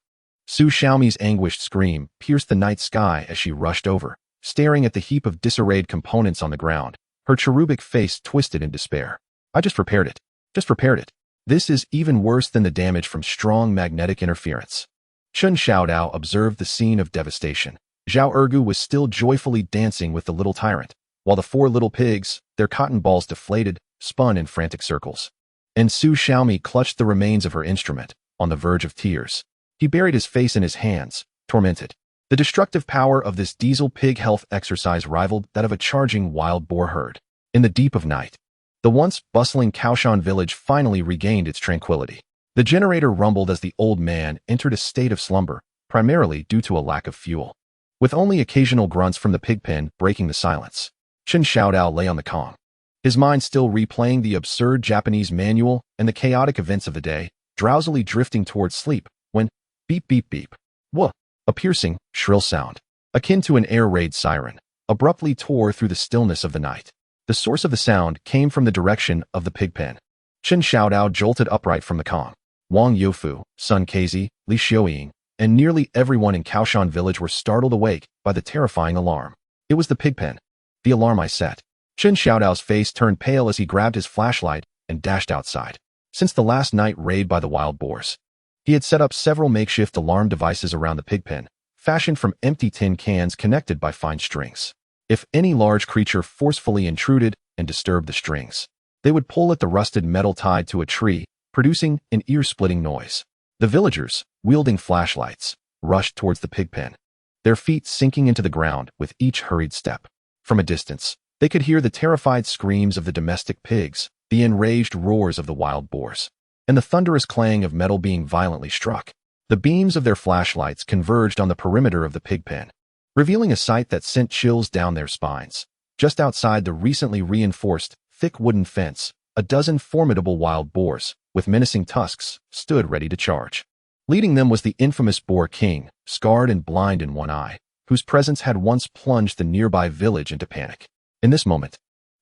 [SPEAKER 2] Su Xiaomi's anguished scream pierced the night sky as she rushed over, staring at the heap of disarrayed components on the ground, her cherubic face twisted in despair. I just repaired it. Just repaired it. This is even worse than the damage from strong magnetic interference. Chen Xiao Dao observed the scene of devastation. Zhao Erge was still joyfully dancing with the little tyrant, while the four little pigs, their cotton balls deflated, spun in frantic circles. And Su Xiaomi clutched the remains of her instrument, on the verge of tears. He buried his face in his hands, tormented. The destructive power of this diesel pig health exercise rivaled that of a charging wild boar herd. In the deep of night, the once bustling Kao Shan village finally regained its tranquility. The generator rumbled as the old man entered a state of slumber, primarily due to a lack of fuel, with only occasional grunts from the pig pen breaking the silence. Chen Xiao Dao lay on the Kong, his mind still replaying the absurd Japanese manual and the chaotic events of the day, drowsily drifting towards sleep, when beep beep beep. Whoa! A piercing, shrill sound, akin to an air raid siren, abruptly tore through the stillness of the night. The source of the sound came from the direction of the pig pen. Chen Xiao Dao jolted upright from the Kong. Wang Youfu, Sun Kezi, Li Xiuying, and nearly everyone in Kao Shan village were startled awake by the terrifying alarm. It was the pig pen. The alarm I set. Chen Xiao Dao's face turned pale as he grabbed his flashlight and dashed outside. Since the last night raid by the wild boars, he had set up several makeshift alarm devices around the pig pen, fashioned from empty tin cans connected by fine strings. If any large creature forcefully intruded and disturbed the strings, they would pull at the rusted metal tied to a tree, producing an ear-splitting noise. The villagers, wielding flashlights, rushed towards the pig pen, their feet sinking into the ground with each hurried step. From a distance, they could hear the terrified screams of the domestic pigs, the enraged roars of the wild boars, and the thunderous clang of metal being violently struck. The beams of their flashlights converged on the perimeter of the pig pen, revealing a sight that sent chills down their spines. Just outside the recently reinforced, thick wooden fence, a dozen formidable wild boars, with menacing tusks, stood ready to charge. Leading them was the infamous Boar King, scarred and blind in one eye, whose presence had once plunged the nearby village into panic. In this moment,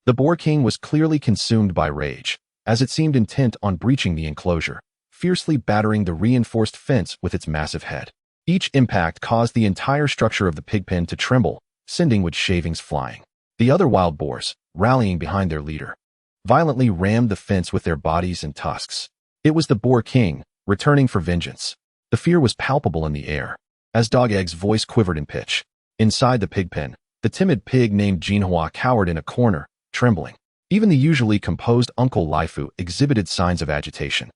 [SPEAKER 2] the Boar King was clearly consumed by rage, as it seemed intent on breaching the enclosure, fiercely battering the reinforced fence with its massive head. Each impact caused the entire structure of the pig pen to tremble, sending wood shavings flying. The other wild boars, rallying behind their leader, violently rammed the fence with their bodies and tusks. It was the Boar King, returning for vengeance. The fear was palpable in the air, as Dog Egg's voice quivered in pitch. Inside the pig pen, the timid pig named Jinhua cowered in a corner, trembling. Even the usually composed Uncle Lifu exhibited signs of agitation,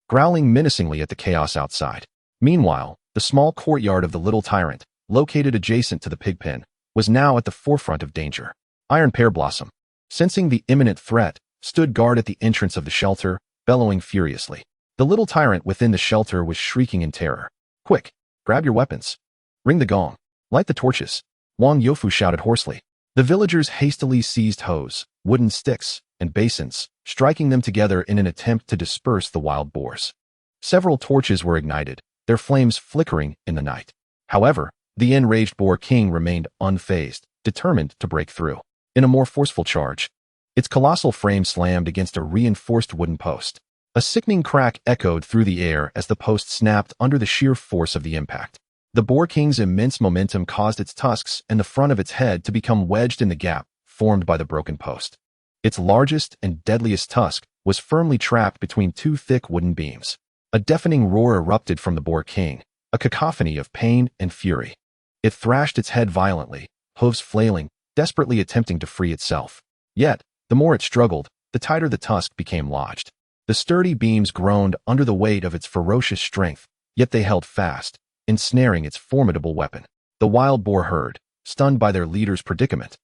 [SPEAKER 2] growling menacingly at the chaos outside. Meanwhile, the small courtyard of the little tyrant, located adjacent to the pig pen, was now at the forefront of danger. Iron Pear Blossom, sensing the imminent threat, stood guard at the entrance of the shelter, bellowing furiously. The little tyrant within the shelter was shrieking in terror. Quick, grab your weapons. Ring the gong. Light the torches. Wang Youfu shouted hoarsely. The villagers hastily seized hoes, wooden sticks, and basins, striking them together in an attempt to disperse the wild boars. Several torches were ignited, their flames flickering in the night. However, the enraged boar king remained unfazed, determined to break through. In a more forceful charge, its colossal frame slammed against a reinforced wooden post. A sickening crack echoed through the air as the post snapped under the sheer force of the impact. The boar king's immense momentum caused its tusks and the front of its head to become wedged in the gap formed by the broken post. Its largest and deadliest tusk was firmly trapped between two thick wooden beams. A deafening roar erupted from the boar king, a cacophony of pain and fury. It thrashed its head violently, hooves flailing, desperately attempting to free itself. Yet, the more it struggled, the tighter the tusk became lodged. The sturdy beams groaned under the weight of its ferocious strength, yet they held fast, ensnaring its formidable weapon. The wild boar herd, stunned by their leader's predicament,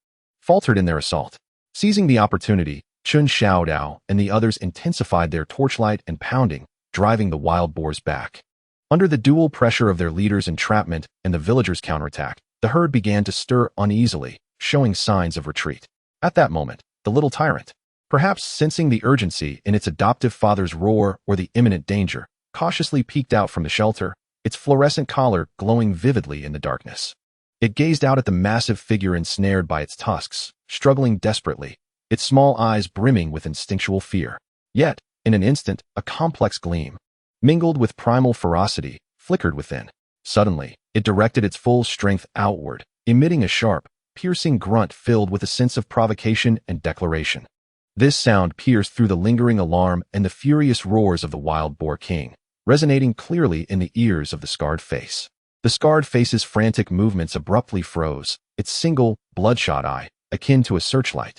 [SPEAKER 2] faltered in their assault. Seizing the opportunity, Chen Xiao Dao and the others intensified their torchlight and pounding, driving the wild boars back. Under the dual pressure of their leader's entrapment and the villagers' counterattack, the herd began to stir uneasily, showing signs of retreat. At that moment, the little tyrant, perhaps sensing the urgency in its adoptive father's roar or the imminent danger, cautiously peeked out from the shelter, its fluorescent collar glowing vividly in the darkness. It gazed out at the massive figure ensnared by its tusks, struggling desperately, its small eyes brimming with instinctual fear. Yet, in an instant, a complex gleam, mingled with primal ferocity, flickered within. Suddenly, it directed its full strength outward, emitting a sharp, piercing grunt filled with a sense of provocation and declaration. This sound pierced through the lingering alarm and the furious roars of the wild boar king, resonating clearly in the ears of the scarred face. The scarred face's frantic movements abruptly froze, its single, bloodshot eye, akin to a searchlight,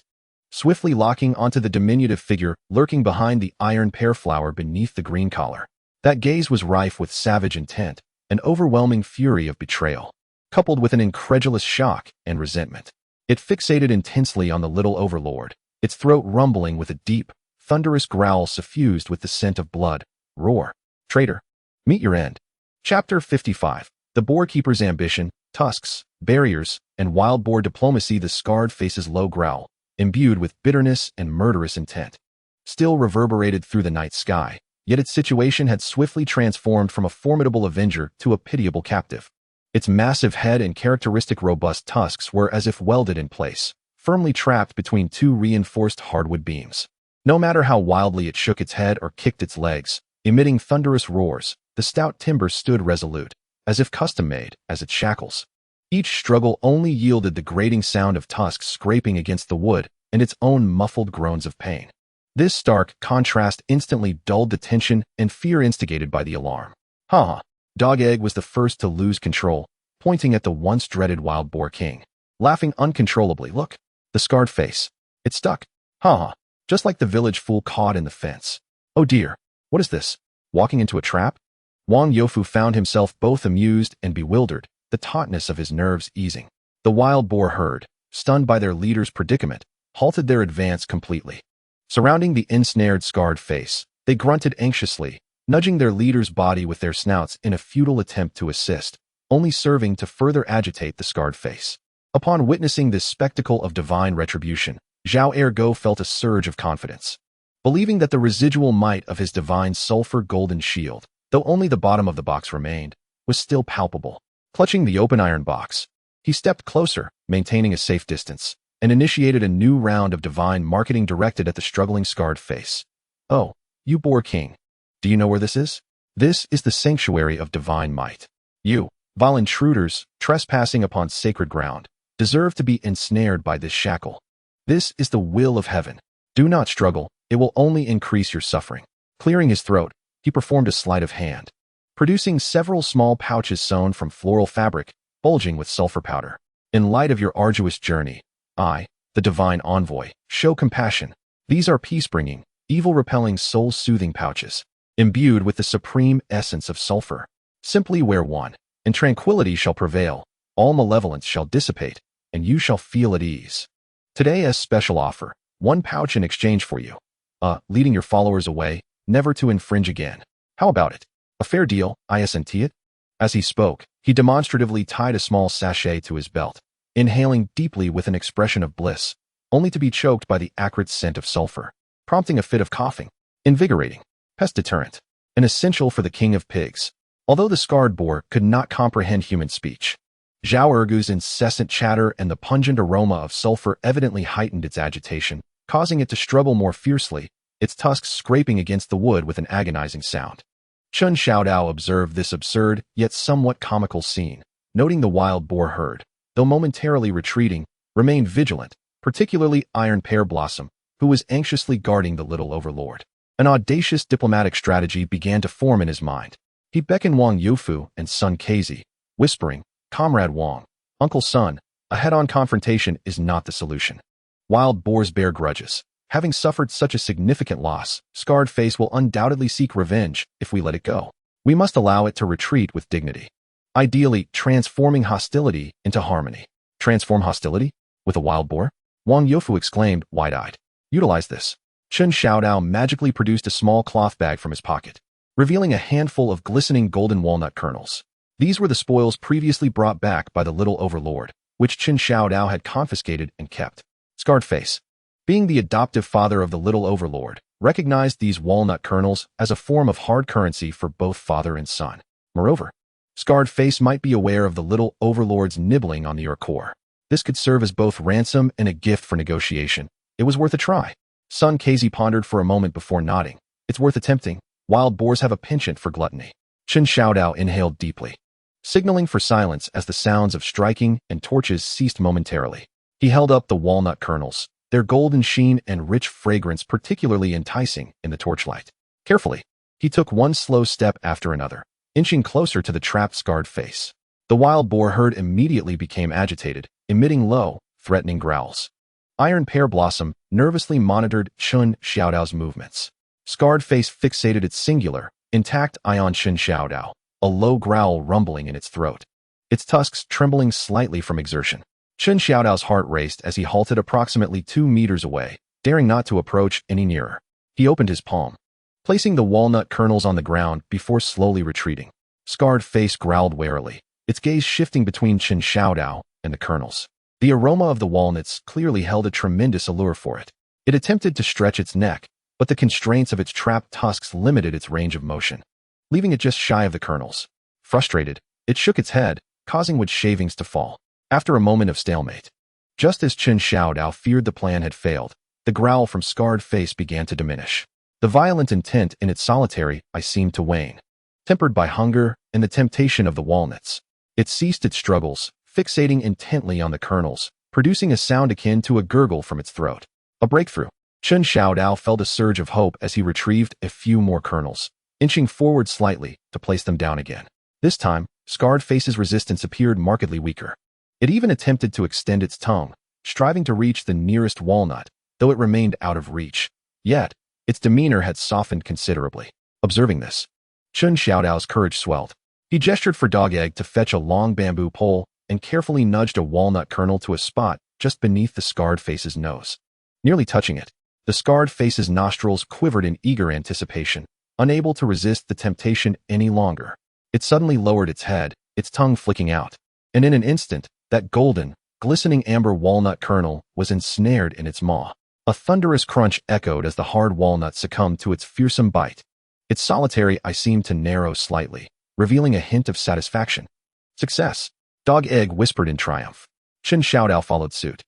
[SPEAKER 2] swiftly locking onto the diminutive figure lurking behind the iron pear flower beneath the green collar. That gaze was rife with savage intent, an overwhelming fury of betrayal, coupled with an incredulous shock and resentment. It fixated intensely on the little overlord, its throat rumbling with a deep, thunderous growl suffused with the scent of blood. Roar. Traitor. Meet your end. Chapter 55. The boar keeper's ambition, tusks, barriers, and wild boar diplomacy. The scarred face's low growl, imbued with bitterness and murderous intent, still reverberated through the night sky, yet its situation had swiftly transformed from a formidable avenger to a pitiable captive. Its massive head and characteristic robust tusks were as if welded in place, firmly trapped between two reinforced hardwood beams. No matter how wildly it shook its head or kicked its legs, emitting thunderous roars, the stout timber stood resolute, as if custom-made as its shackles. Each struggle only yielded the grating sound of tusks scraping against the wood and its own muffled groans of pain. This stark contrast instantly dulled the tension and fear instigated by the alarm. Ha! Dog Egg was the first to lose control, pointing at the once dreaded wild boar king, laughing uncontrollably. Look, the scarred face. It stuck. Ha! Just like the village fool caught in the fence. Oh dear, what is this? Walking into a trap? Wang Youfu found himself both amused and bewildered, the tautness of his nerves easing. The wild boar herd, stunned by their leader's predicament, halted their advance completely. Surrounding the ensnared scarred face, they grunted anxiously, nudging their leader's body with their snouts in a futile attempt to assist, only serving to further agitate the scarred face. Upon witnessing this spectacle of divine retribution, Zhao Ergo felt a surge of confidence. Believing that the residual might of his divine sulfur golden shield, though only the bottom of the box remained, was still palpable. Clutching the open iron box, he stepped closer, maintaining a safe distance, and initiated a new round of divine marketing directed at the struggling scarred face. Oh, you boar king. Do you know where this is? This is the sanctuary of divine might. You, vile intruders, trespassing upon sacred ground, deserve to be ensnared by this shackle. This is the will of heaven. Do not struggle, it will only increase your suffering. Clearing his throat, he performed a sleight of hand, producing several small pouches sewn from floral fabric, bulging with sulfur powder. In light of your arduous journey, I, the divine envoy, show compassion. These are peace-bringing, evil-repelling, soul-soothing pouches, imbued with the supreme essence of sulfur. Simply wear one, and tranquility shall prevail, all malevolence shall dissipate, and you shall feel at ease. Today as special offer, one pouch in exchange for you. Leading your followers away, never to infringe again. How about it? A fair deal, isn't it? As he spoke, he demonstratively tied a small sachet to his belt, inhaling deeply with an expression of bliss, only to be choked by the acrid scent of sulfur, prompting a fit of coughing. Invigorating, pest deterrent, and essential for the king of pigs. Although the scarred boar could not comprehend human speech, Zhao Ergu's incessant chatter and the pungent aroma of sulfur evidently heightened its agitation, causing it to struggle more fiercely, its tusks scraping against the wood with an agonizing sound. Chen Xiao Dao observed this absurd, yet somewhat comical scene, noting the wild boar herd, though momentarily retreating, remained vigilant, particularly Iron Pear Blossom, who was anxiously guarding the little overlord. An audacious diplomatic strategy began to form in his mind. He beckoned Wang Youfu and Sun Kezi, whispering, "Comrade Wang, Uncle Sun, a head-on confrontation is not the solution. Wild boars bear grudges. Having suffered such a significant loss, Scarred Face will undoubtedly seek revenge if we let it go. We must allow it to retreat with dignity. Ideally, transforming hostility into harmony." Transform hostility? With a wild boar? Wang Youfu exclaimed, wide-eyed. Utilize this. Chen Xiao Dao magically produced a small cloth bag from his pocket, revealing a handful of glistening golden walnut kernels. These were the spoils previously brought back by the little overlord, which Chen Xiao Dao had confiscated and kept. Scarred Face, being the adoptive father of the little overlord, recognized these walnut kernels as a form of hard currency for both father and son. Moreover, Scarred Face might be aware of the little overlord's nibbling on the Urkor. This could serve as both ransom and a gift for negotiation. It was worth a try. Sun Kezi pondered for a moment before nodding. It's worth attempting. Wild boars have a penchant for gluttony. Chen Xiao Dao inhaled deeply, signaling for silence as the sounds of striking and torches ceased momentarily. He held up the walnut kernels, their golden sheen and rich fragrance particularly enticing in the torchlight. Carefully, he took one slow step after another, inching closer to the trapped Scarred Face. The wild boar herd immediately became agitated, emitting low, threatening growls. Iron Pear Blossom nervously monitored Chen Xiao Dao's movements. Scarred Face fixated its singular, intact eye on Chen Xiao Dao, a low growl rumbling in its throat, its tusks trembling slightly from exertion. Chen Xiao Dao's heart raced as he halted approximately 2 meters away, daring not to approach any nearer. He opened his palm, placing the walnut kernels on the ground before slowly retreating. Scarred Face growled warily, its gaze shifting between Chen Xiao Dao and the kernels. The aroma of the walnuts clearly held a tremendous allure for it. It attempted to stretch its neck, but the constraints of its trapped tusks limited its range of motion, leaving it just shy of the kernels. Frustrated, it shook its head, causing wood shavings to fall. After a moment of stalemate, just as Chen Xiao Dao feared the plan had failed, the growl from Scarred Face began to diminish. The violent intent in its solitary eye seemed to wane, tempered by hunger and the temptation of the walnuts. It ceased its struggles, fixating intently on the kernels, producing a sound akin to a gurgle from its throat. A breakthrough. Chen Xiao Dao felt a surge of hope as he retrieved a few more kernels, inching forward slightly to place them down again. This time, Scarred Face's resistance appeared markedly weaker. It even attempted to extend its tongue, striving to reach the nearest walnut, though it remained out of reach. Yet, its demeanor had softened considerably. Observing this, Chen Xiao Dao's courage swelled. He gestured for Dog Egg to fetch a long bamboo pole and carefully nudged a walnut kernel to a spot just beneath the Scarred Face's nose. Nearly touching it, the Scarred Face's nostrils quivered in eager anticipation, unable to resist the temptation any longer. It suddenly lowered its head, its tongue flicking out, and in an instant, that golden, glistening amber walnut kernel was ensnared in its maw. A thunderous crunch echoed as the hard walnut succumbed to its fearsome bite. Its solitary eye seemed to narrow slightly, revealing a hint of satisfaction. Success, Dog Egg whispered in triumph. Chen Xiao Dao followed suit,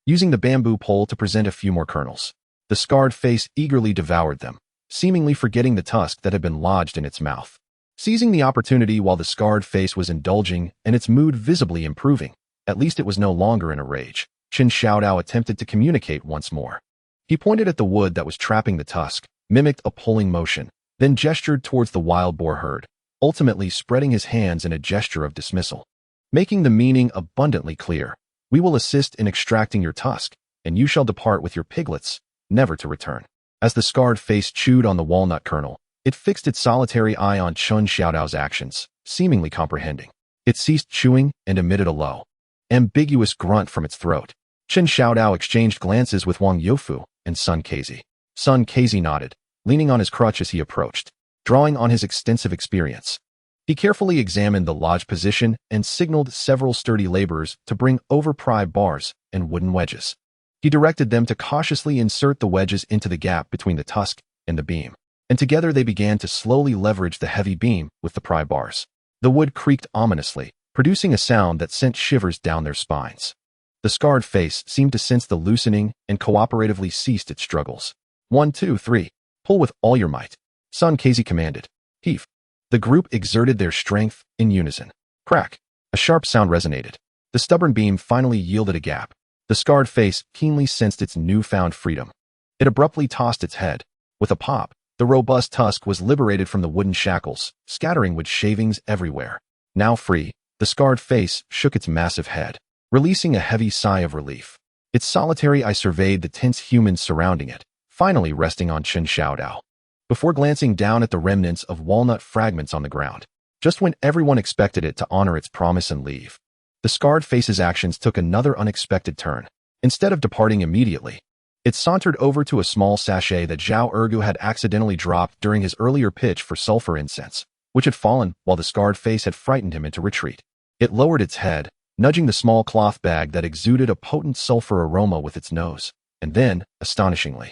[SPEAKER 2] using the bamboo pole to present a few more kernels. The Scarred Face eagerly devoured them, seemingly forgetting the tusk that had been lodged in its mouth. Seizing the opportunity while the Scarred Face was indulging and its mood visibly improving, at least it was no longer in a rage, Chen Xiao Dao attempted to communicate once more. He pointed at the wood that was trapping the tusk, mimicked a pulling motion, then gestured towards the wild boar herd, ultimately spreading his hands in a gesture of dismissal. Making the meaning abundantly clear, "We will assist in extracting your tusk, and you shall depart with your piglets, never to return. As the scarred face chewed on the walnut kernel, it fixed its solitary eye on Chen Xiao Dao's actions, seemingly comprehending. It ceased chewing and emitted a low, ambiguous grunt from its throat. Chen Xiao Dao exchanged glances with Wang Youfu and Sun Kezi. Sun Kezi nodded, leaning on his crutch as he approached, drawing on his extensive experience. He carefully examined the lodge position and signaled several sturdy laborers to bring over-pry bars and wooden wedges. He directed them to cautiously insert the wedges into the gap between the tusk and the beam, and together they began to slowly leverage the heavy beam with the pry bars. The wood creaked ominously, producing a sound that sent shivers down their spines. The scarred face seemed to sense the loosening and cooperatively ceased its struggles. 1, 2, 3. Pull with all your might. Sun Kezi commanded. Heave. The group exerted their strength in unison. Crack. A sharp sound resonated. The stubborn beam finally yielded a gap. The scarred face keenly sensed its newfound freedom. It abruptly tossed its head. With a pop, the robust tusk was liberated from the wooden shackles, scattering wood shavings everywhere. Now free, the scarred face shook its massive head, releasing a heavy sigh of relief. Its solitary eye surveyed the tense humans surrounding it, finally resting on Chen Xiao Dao, before glancing down at the remnants of walnut fragments on the ground. Just when everyone expected it to honor its promise and leave, the scarred face's actions took another unexpected turn. Instead of departing immediately, it sauntered over to a small sachet that Zhao Ergu had accidentally dropped during his earlier pitch for sulfur incense, which had fallen while the scarred face had frightened him into retreat. It lowered its head, nudging the small cloth bag that exuded a potent sulfur aroma with its nose, and then, astonishingly,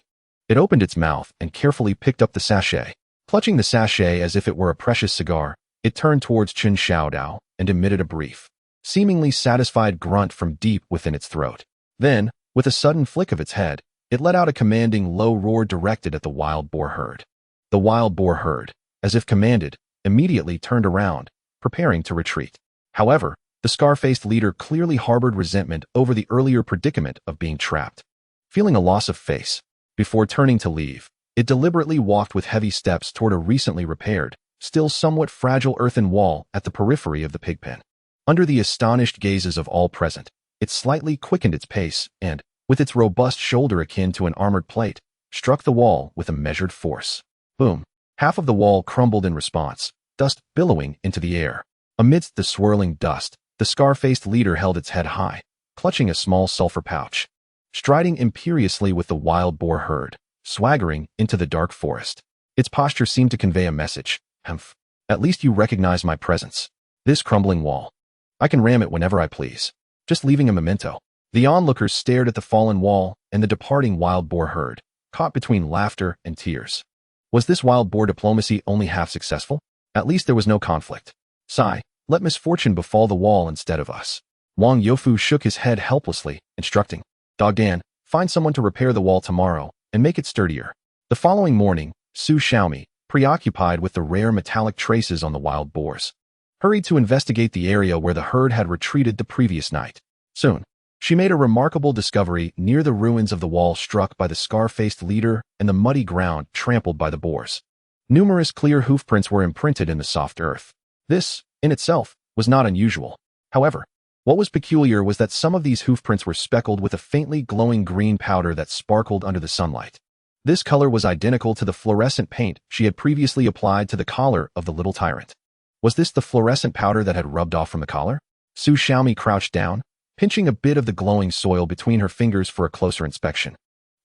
[SPEAKER 2] it opened its mouth and carefully picked up the sachet. Clutching the sachet as if it were a precious cigar, it turned towards Chen Xiao Dao and emitted a brief, seemingly satisfied grunt from deep within its throat. Then, with a sudden flick of its head, it let out a commanding low roar directed at the wild boar herd. The wild boar herd, as if commanded, immediately turned around, preparing to retreat. However, the scar-faced leader clearly harbored resentment over the earlier predicament of being trapped. Feeling a loss of face, before turning to leave, it deliberately walked with heavy steps toward a recently repaired, still somewhat fragile earthen wall at the periphery of the pig pen. Under the astonished gazes of all present, it slightly quickened its pace and, with its robust shoulder akin to an armored plate, struck the wall with a measured force. Boom! Half of the wall crumbled in response, dust billowing into the air. Amidst the swirling dust, the scar-faced leader held its head high, clutching a small sulfur pouch. Striding imperiously with the wild boar herd, swaggering into the dark forest. Its posture seemed to convey a message. Humph. At least you recognize my presence. This crumbling wall. I can ram it whenever I please. Just leaving a memento. The onlookers stared at the fallen wall and the departing wild boar herd, caught between laughter and tears. Was this wild boar diplomacy only half successful? At least there was no conflict. Sigh, let misfortune befall the wall instead of us. Wang Youfu shook his head helplessly, instructing, Dog Dan, find someone to repair the wall tomorrow and make it sturdier. The following morning, Su Xiaomi, preoccupied with the rare metallic traces on the wild boars, hurried to investigate the area where the herd had retreated the previous night. Soon, she made a remarkable discovery near the ruins of the wall struck by the scar-faced leader and the muddy ground trampled by the boars. Numerous clear hoofprints were imprinted in the soft earth. This, in itself, was not unusual. However, what was peculiar was that some of these hoofprints were speckled with a faintly glowing green powder that sparkled under the sunlight. This color was identical to the fluorescent paint she had previously applied to the collar of the little tyrant. Was this the fluorescent powder that had rubbed off from the collar? Su Xiaomi crouched down, pinching a bit of the glowing soil between her fingers for a closer inspection.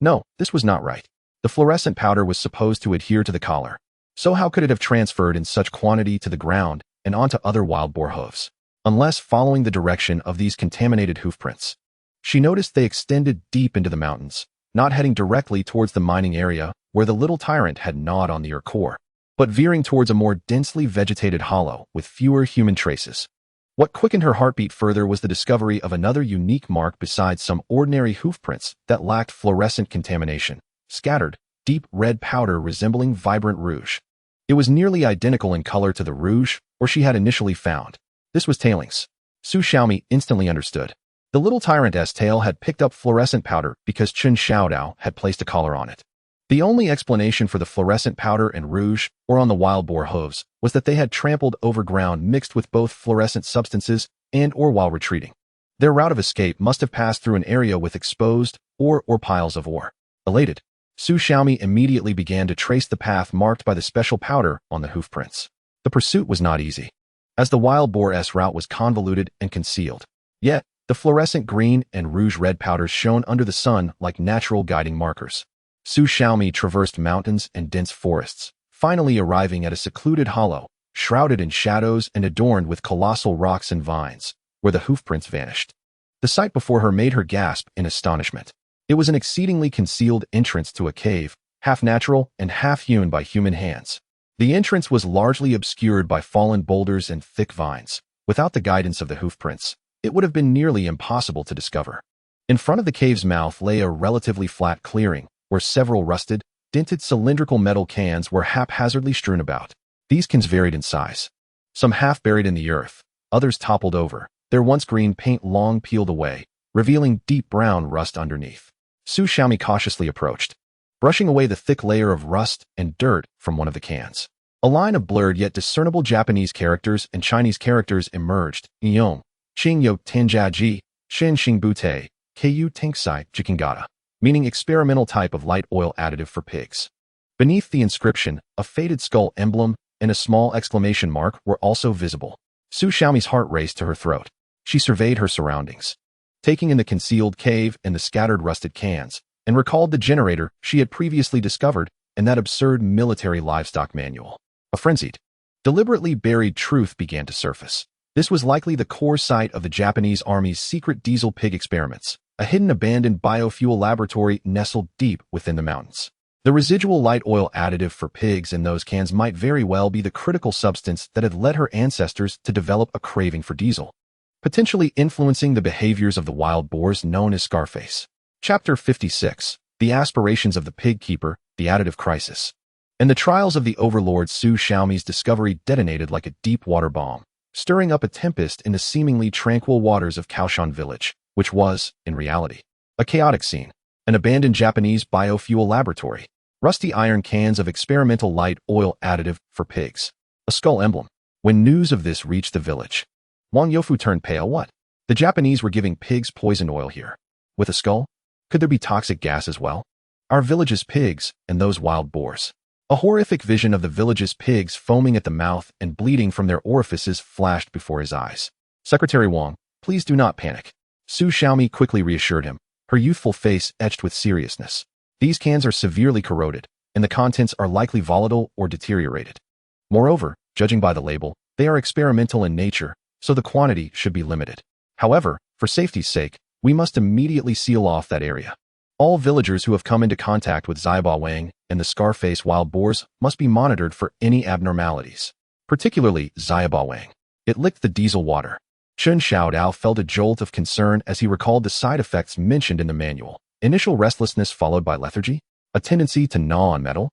[SPEAKER 2] No, this was not right. The fluorescent powder was supposed to adhere to the collar. So how could it have transferred in such quantity to the ground and onto other wild boar hooves? Unless following the direction of these contaminated hoofprints. She noticed they extended deep into the mountains, not heading directly towards the mining area where the little tyrant had gnawed on the core, but veering towards a more densely vegetated hollow with fewer human traces. What quickened her heartbeat further was the discovery of another unique mark besides some ordinary hoofprints that lacked fluorescent contamination, scattered, deep red powder resembling vibrant rouge. It was nearly identical in color to the rouge or she had initially found. This was tailings. Su Xiaomi instantly understood. The little tyrant's tail had picked up fluorescent powder because Chen Xiao Dao had placed a collar on it. The only explanation for the fluorescent powder and rouge, or on the wild boar hooves, was that they had trampled over ground mixed with both fluorescent substances and or while retreating. Their route of escape must have passed through an area with exposed ore or piles of ore. Elated, Su Xiaomi immediately began to trace the path marked by the special powder on the hoof prints. The pursuit was not easy, as the wild boar's route was convoluted and concealed. Yet, the fluorescent green and rouge-red powders shone under the sun like natural guiding markers. Su Xiaomi traversed mountains and dense forests, finally arriving at a secluded hollow, shrouded in shadows and adorned with colossal rocks and vines, where the hoofprints vanished. The sight before her made her gasp in astonishment. It was an exceedingly concealed entrance to a cave, half natural and half hewn by human hands. The entrance was largely obscured by fallen boulders and thick vines. Without the guidance of the hoofprints, it would have been nearly impossible to discover. In front of the cave's mouth lay a relatively flat clearing, where several rusted, dented cylindrical metal cans were haphazardly strewn about. These cans varied in size. Some half buried in the earth, others toppled over, their once green paint long peeled away, revealing deep brown rust underneath. Su Xiaomi cautiously approached, brushing away the thick layer of rust and dirt from one of the cans. A line of blurred yet discernible Japanese characters and Chinese characters emerged: Yong, Xing Yo Tenjiaji, Shen Xing Bute, Ku Tenksai Jikingata, meaning experimental type of light oil additive for pigs. Beneath the inscription, a faded skull emblem and a small exclamation mark were also visible. Su Xiaomi's heart raced to her throat. She surveyed her surroundings, taking in the concealed cave and the scattered rusted cans, and recalled the generator she had previously discovered and that absurd military livestock manual. A frenzied, deliberately buried truth began to surface. This was likely the core site of the Japanese Army's secret diesel pig experiments, a hidden abandoned biofuel laboratory nestled deep within the mountains. The residual light oil additive for pigs in those cans might very well be the critical substance that had led her ancestors to develop a craving for diesel, potentially influencing the behaviors of the wild boars known as Scarface. Chapter 56. The Aspirations of the Pig Keeper, the Additive Crisis. And the trials of the overlord Su Xiaomi's discovery detonated like a deep-water bomb, stirring up a tempest in the seemingly tranquil waters of Kao Shan village, which was, in reality, a chaotic scene. An abandoned Japanese biofuel laboratory, rusty iron cans of experimental light oil additive for pigs, a skull emblem. When news of this reached the village, Wang Youfu turned pale. What? The Japanese were giving pigs poison oil here. With a skull? Could there be toxic gas as well? Our village's pigs and those wild boars. A horrific vision of the village's pigs foaming at the mouth and bleeding from their orifices flashed before his eyes. Secretary Wang, please do not panic. Su Xiaomi quickly reassured him, her youthful face etched with seriousness. These cans are severely corroded, and the contents are likely volatile or deteriorated. Moreover, judging by the label, they are experimental in nature, so the quantity should be limited. However, for safety's sake, we must immediately seal off that area. All villagers who have come into contact with Xiaoba Wang and the Scarface wild boars must be monitored for any abnormalities, particularly Xiaoba Wang. It licked the diesel water. Chen Xiao Dao felt a jolt of concern as he recalled the side effects mentioned in the manual. Initial restlessness followed by lethargy, a tendency to gnaw on metal.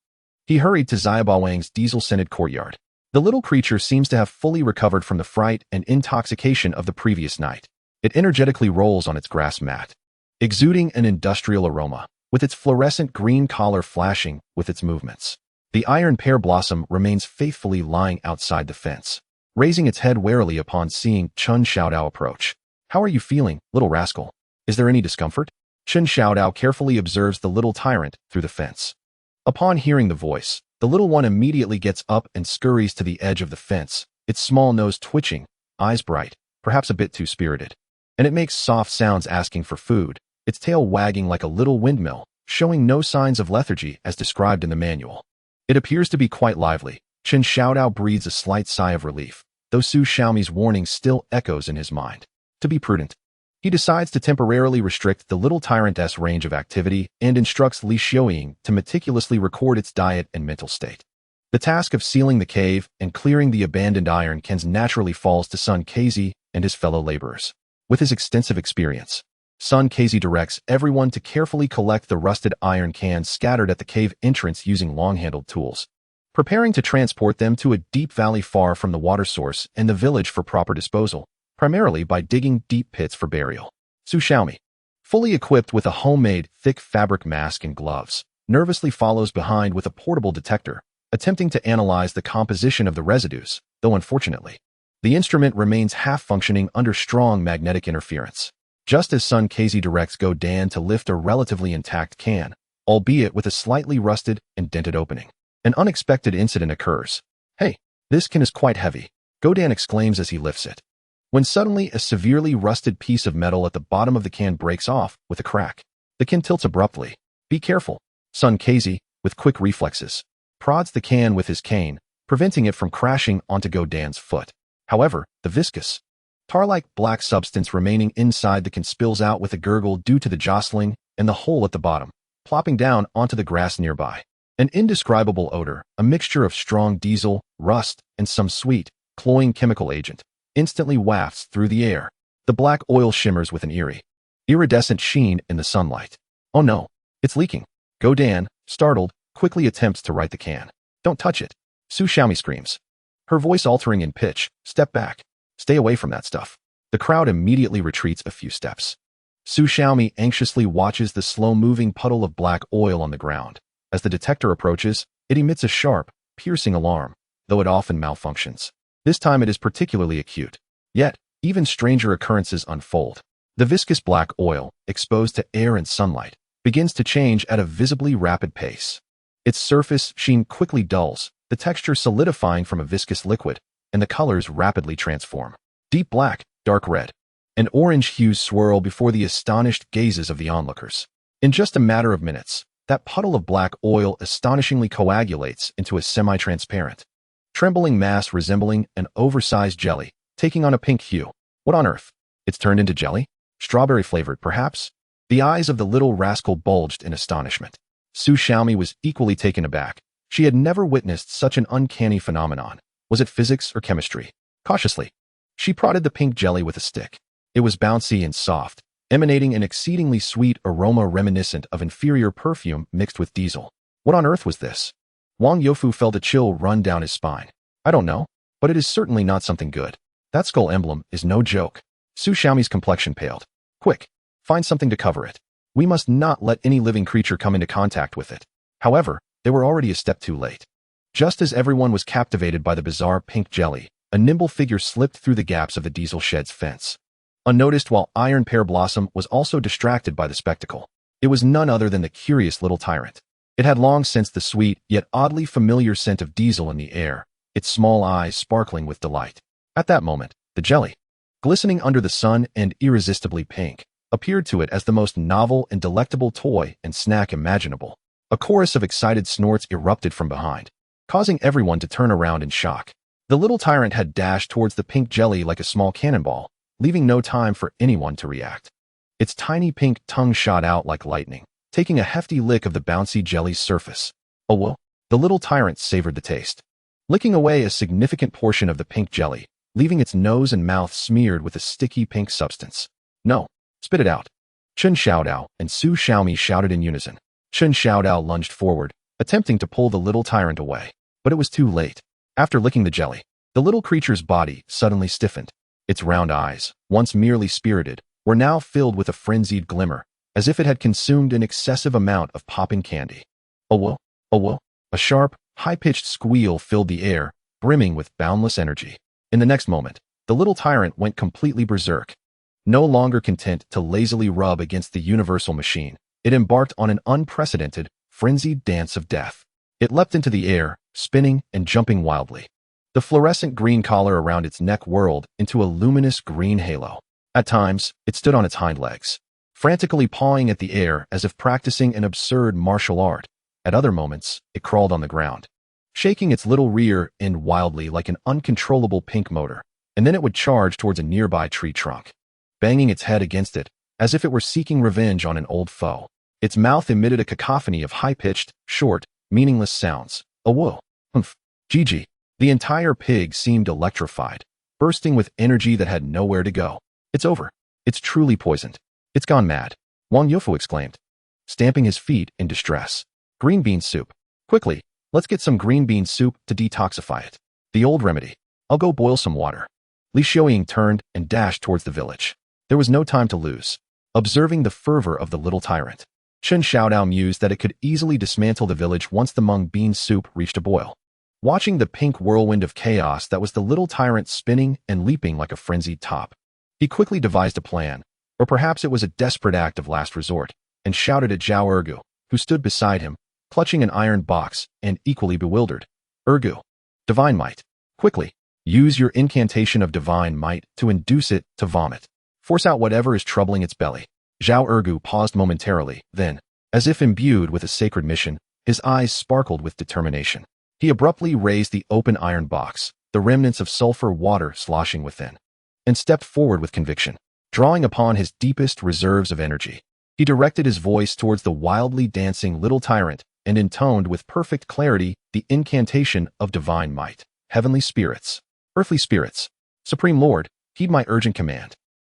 [SPEAKER 2] He hurried to Xiaoba Wang's diesel-scented courtyard. The little creature seems to have fully recovered from the fright and intoxication of the previous night. It energetically rolls on its grass mat, exuding an industrial aroma, with its fluorescent green collar flashing with its movements. The iron pear blossom remains faithfully lying outside the fence, raising its head warily upon seeing Chen Xiao Dao approach. How are you feeling, little rascal? Is there any discomfort? Chen Xiao Dao carefully observes the little tyrant through the fence. Upon hearing the voice, the little one immediately gets up and scurries to the edge of the fence, its small nose twitching, eyes bright, perhaps a bit too spirited. And it makes soft sounds asking for food, its tail wagging like a little windmill, showing no signs of lethargy as described in the manual. It appears to be quite lively. Chen Xiao Dao breathes a slight sigh of relief, though Su Xiaomi's warning still echoes in his mind. To be prudent, he decides to temporarily restrict the little tyrant's range of activity and instructs Li Xiaoying to meticulously record its diet and mental state. The task of sealing the cave and clearing the abandoned iron cans naturally falls to Sun Kezi and his fellow laborers. With his extensive experience, Sun Kezi directs everyone to carefully collect the rusted iron cans scattered at the cave entrance using long-handled tools, preparing to transport them to a deep valley far from the water source and the village for proper disposal, primarily by digging deep pits for burial. Su Xiaomi, fully equipped with a homemade thick fabric mask and gloves, nervously follows behind with a portable detector, attempting to analyze the composition of the residues, though unfortunately, the instrument remains half-functioning under strong magnetic interference. Just as Sun Kezi directs Go Dan to lift a relatively intact can, albeit with a slightly rusted and dented opening. An unexpected incident occurs. "Hey, this can is quite heavy," Godan exclaims as he lifts it. When suddenly a severely rusted piece of metal at the bottom of the can breaks off with a crack. The can tilts abruptly. "Be careful." Son Casey, with quick reflexes, prods the can with his cane, preventing it from crashing onto Godan's foot. However, the viscous, tar-like black substance remaining inside the can spills out with a gurgle due to the jostling and the hole at the bottom, plopping down onto the grass nearby. An indescribable odor, a mixture of strong diesel, rust, and some sweet, cloying chemical agent, instantly wafts through the air. The black oil shimmers with an eerie, iridescent sheen in the sunlight. "Oh no, it's leaking." Godan, startled, quickly attempts to right the can. "Don't touch it," Su Xiaomi screams, her voice altering in pitch. "Step back. Stay away from that stuff." The crowd immediately retreats a few steps. Su Xiaomi anxiously watches the slow-moving puddle of black oil on the ground. As the detector approaches, it emits a sharp, piercing alarm, though it often malfunctions. This time it is particularly acute. Yet, even stranger occurrences unfold. The viscous black oil, exposed to air and sunlight, begins to change at a visibly rapid pace. Its surface sheen quickly dulls, the texture solidifying from a viscous liquid, and the colors rapidly transform. Deep black, dark red, and orange hues swirl before the astonished gazes of the onlookers. In just a matter of minutes, that puddle of black oil astonishingly coagulates into a semi-transparent, trembling mass resembling an oversized jelly, taking on a pink hue. What on earth? It's turned into jelly? Strawberry-flavored, perhaps? The eyes of the little rascal bulged in astonishment. Su Xiaomi was equally taken aback. She had never witnessed such an uncanny phenomenon. Was it physics or chemistry? Cautiously, she prodded the pink jelly with a stick. It was bouncy and soft, emanating an exceedingly sweet aroma reminiscent of inferior perfume mixed with diesel. What on earth was this? Wang Youfu felt a chill run down his spine. "I don't know, but it is certainly not something good. That skull emblem is no joke." Su Xiaomi's complexion paled. "Quick, find something to cover it. We must not let any living creature come into contact with it." However, they were already a step too late. Just as everyone was captivated by the bizarre pink jelly, a nimble figure slipped through the gaps of the diesel shed's fence. Unnoticed while Iron Pear Blossom was also distracted by the spectacle, it was none other than the curious little tyrant. It had long sensed the sweet, yet oddly familiar scent of diesel in the air, its small eyes sparkling with delight. At that moment, the jelly, glistening under the sun and irresistibly pink, appeared to it as the most novel and delectable toy and snack imaginable. A chorus of excited snorts erupted from behind, causing everyone to turn around in shock. The little tyrant had dashed towards the pink jelly like a small cannonball, leaving no time for anyone to react. Its tiny pink tongue shot out like lightning, taking a hefty lick of the bouncy jelly's surface. "Oh well," the little tyrant savored the taste, licking away a significant portion of the pink jelly, leaving its nose and mouth smeared with a sticky pink substance. "No, spit it out." Chen Xiao Dao and Su Xiaomi shouted in unison. Chen Xiao Dao lunged forward, attempting to pull the little tyrant away, but it was too late. After licking the jelly, the little creature's body suddenly stiffened. Its round eyes, once merely spirited, were now filled with a frenzied glimmer, as if it had consumed an excessive amount of popping candy. "Oh well, oh well." A sharp, high-pitched squeal filled the air, brimming with boundless energy. In the next moment, the little tyrant went completely berserk. No longer content to lazily rub against the universal machine, it embarked on an unprecedented, frenzied dance of death. It leapt into the air, spinning and jumping wildly. The fluorescent green collar around its neck whirled into a luminous green halo. At times, it stood on its hind legs, frantically pawing at the air as if practicing an absurd martial art. At other moments, it crawled on the ground, shaking its little rear end wildly like an uncontrollable pink motor, and then it would charge towards a nearby tree trunk, banging its head against it as if it were seeking revenge on an old foe. Its mouth emitted a cacophony of high-pitched, short, meaningless sounds. "Oh whoa, humph, GG." The entire pig seemed electrified, bursting with energy that had nowhere to go. "It's over. It's truly poisoned. It's gone mad," Wang Youfu exclaimed, stamping his feet in distress. "Green bean soup. Quickly, let's get some green bean soup to detoxify it. The old remedy. I'll go boil some water." Li Xiaoying turned and dashed towards the village. There was no time to lose. Observing the fervor of the little tyrant, Chen Xiao Dao mused that it could easily dismantle the village once the mung bean soup reached a boil. Watching the pink whirlwind of chaos that was the little tyrant spinning and leaping like a frenzied top, he quickly devised a plan, or perhaps it was a desperate act of last resort, and shouted at Zhao Ergu, who stood beside him, clutching an iron box and equally bewildered. Ergu. Divine might. Quickly. Use your incantation of divine might to induce it to vomit. Force out whatever is troubling its belly. Zhao Ergu paused momentarily, then, as if imbued with a sacred mission, his eyes sparkled with determination. He abruptly raised the open iron box, the remnants of sulfur water sloshing within, and stepped forward with conviction. Drawing upon his deepest reserves of energy, he directed his voice towards the wildly dancing little tyrant and intoned with perfect clarity the incantation of divine might. Heavenly spirits, earthly spirits, Supreme Lord, heed my urgent command.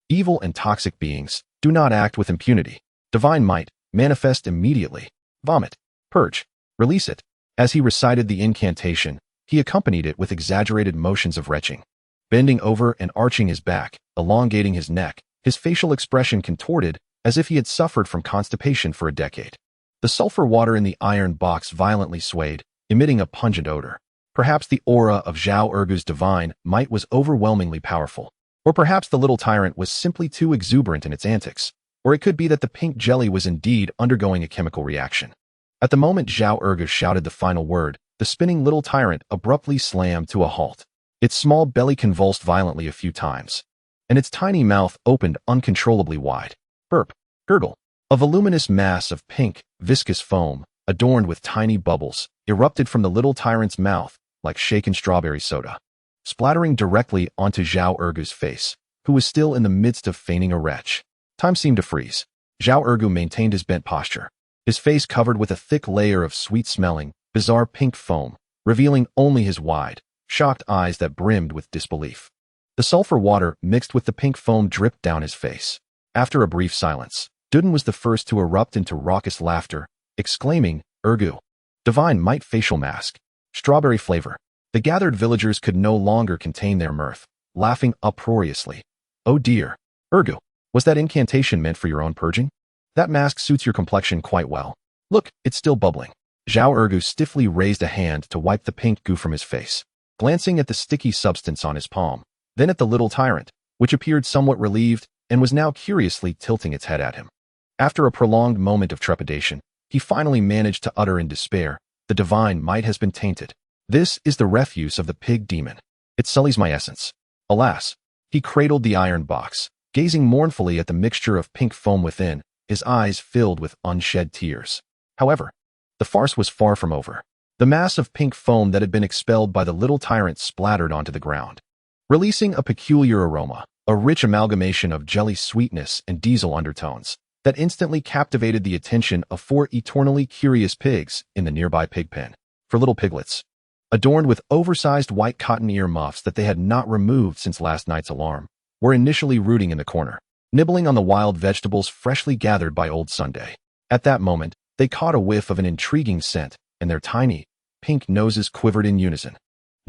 [SPEAKER 2] Evil and toxic beings, do not act with impunity. Divine might, manifest immediately. Vomit. Purge. Release it. As he recited the incantation, he accompanied it with exaggerated motions of retching. Bending over and arching his back, elongating his neck, his facial expression contorted as if he had suffered from constipation for a decade. The sulfur water in the iron box violently swayed, emitting a pungent odor. Perhaps the aura of Zhao Ergu's divine might was overwhelmingly powerful. Or perhaps the little tyrant was simply too exuberant in its antics. Or it could be that the pink jelly was indeed undergoing a chemical reaction. At the moment Zhao Ergu shouted the final word, the spinning little tyrant abruptly slammed to a halt. Its small belly convulsed violently a few times, and its tiny mouth opened uncontrollably wide. Burp. Gurgle. A voluminous mass of pink, viscous foam, adorned with tiny bubbles, erupted from the little tyrant's mouth like shaken strawberry soda, splattering directly onto Zhao Ergu's face, who was still in the midst of feigning a retch. Time seemed to freeze. Zhao Ergu maintained his bent posture, his face covered with a thick layer of sweet-smelling, bizarre pink foam, revealing only his wide, shocked eyes that brimmed with disbelief. The sulfur water mixed with the pink foam dripped down his face. After a brief silence, Duden was the first to erupt into raucous laughter, exclaiming, Ergu. Divine might facial mask. Strawberry flavor. The gathered villagers could no longer contain their mirth, laughing uproariously. Oh dear. Ergu. Was that incantation meant for your own purging? That mask suits your complexion quite well. Look, it's still bubbling. Zhao Ergu stiffly raised a hand to wipe the pink goo from his face, glancing at the sticky substance on his palm, then at the little tyrant, which appeared somewhat relieved and was now curiously tilting its head at him. After a prolonged moment of trepidation, he finally managed to utter in despair, the divine might has been tainted. This is the refuse of the pig demon. It sullies my essence. Alas. He cradled the iron box, gazing mournfully at the mixture of pink foam within, his eyes filled with unshed tears. However, the farce was far from over. The mass of pink foam that had been expelled by the little tyrant splattered onto the ground, releasing a peculiar aroma, a rich amalgamation of jelly sweetness and diesel undertones, that instantly captivated the attention of 4 eternally curious pigs in the nearby pig pen. 4 little piglets, adorned with oversized white cotton ear muffs that they had not removed since last night's alarm, were initially rooting in the corner, nibbling on the wild vegetables freshly gathered by old Sunday. At that moment, they caught a whiff of an intriguing scent, and their tiny, pink noses quivered in unison.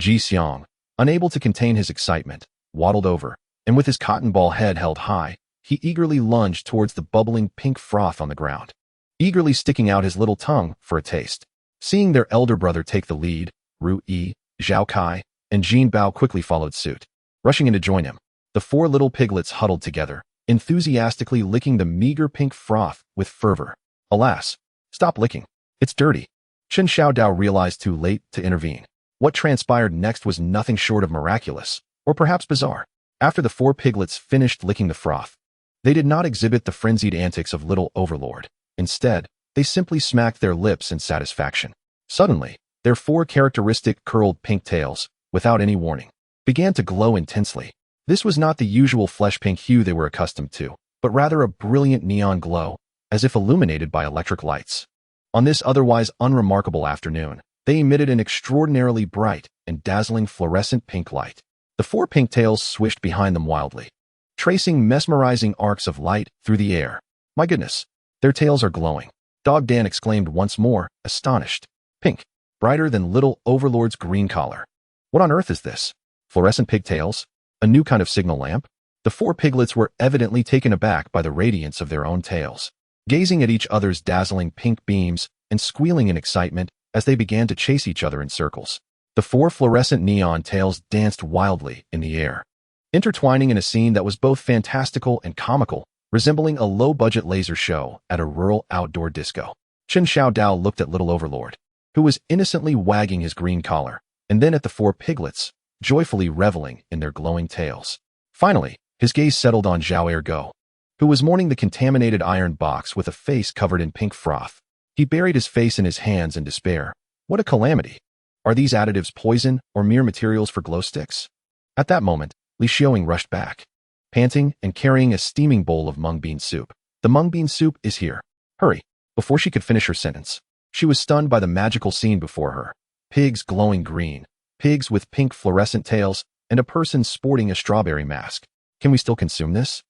[SPEAKER 2] Ji Xiang, unable to contain his excitement, waddled over, and with his cotton ball head held high, he eagerly lunged towards the bubbling pink froth on the ground, eagerly sticking out his little tongue for a taste. Seeing their elder brother take the lead, Ru Yi, Zhao Kai, and Jin Bao quickly followed suit. Rushing in to join him, the 4 little piglets huddled together, enthusiastically licking the meager pink froth with fervor. Alas. Stop licking. It's dirty. Chen Xiao Dao realized too late to intervene. What transpired next was nothing short of miraculous, or perhaps bizarre. After the 4 piglets finished licking the froth, they did not exhibit the frenzied antics of little overlord. Instead, they simply smacked their lips in satisfaction. Suddenly, their 4 characteristic curled pink tails, without any warning, began to glow intensely. This was not the usual flesh pink hue they were accustomed to, but rather a brilliant neon glow, as if illuminated by electric lights. On this otherwise unremarkable afternoon, they emitted an extraordinarily bright and dazzling fluorescent pink light. The 4 pink tails swished behind them wildly, tracing mesmerizing arcs of light through the air. My goodness, their tails are glowing. Dog Dan exclaimed once more, astonished. Pink, brighter than little overlord's green collar. What on earth is this? Fluorescent pigtails? A new kind of signal lamp? The 4 piglets were evidently taken aback by the radiance of their own tails, gazing at each other's dazzling pink beams and squealing in excitement as they began to chase each other in circles. The 4 fluorescent neon tails danced wildly in the air, intertwining in a scene that was both fantastical and comical, resembling a low-budget laser show at a rural outdoor disco. Chen Xiao Dao looked at little overlord, who was innocently wagging his green collar, and then at the 4 piglets, joyfully reveling in their glowing tails. Finally, his gaze settled on Zhao Ergo, who was mourning the contaminated iron box with a face covered in pink froth. He buried his face in his hands in despair. What a calamity! Are these additives poison or mere materials for glow sticks? At that moment, Li Xiaoying rushed back, panting and carrying a steaming bowl of mung bean soup. The mung bean soup is here. Hurry! Before she could finish her sentence, she was stunned by the magical scene before her. Pigs glowing green, pigs with pink fluorescent tails, and a person sporting a strawberry mask. Can we still consume this?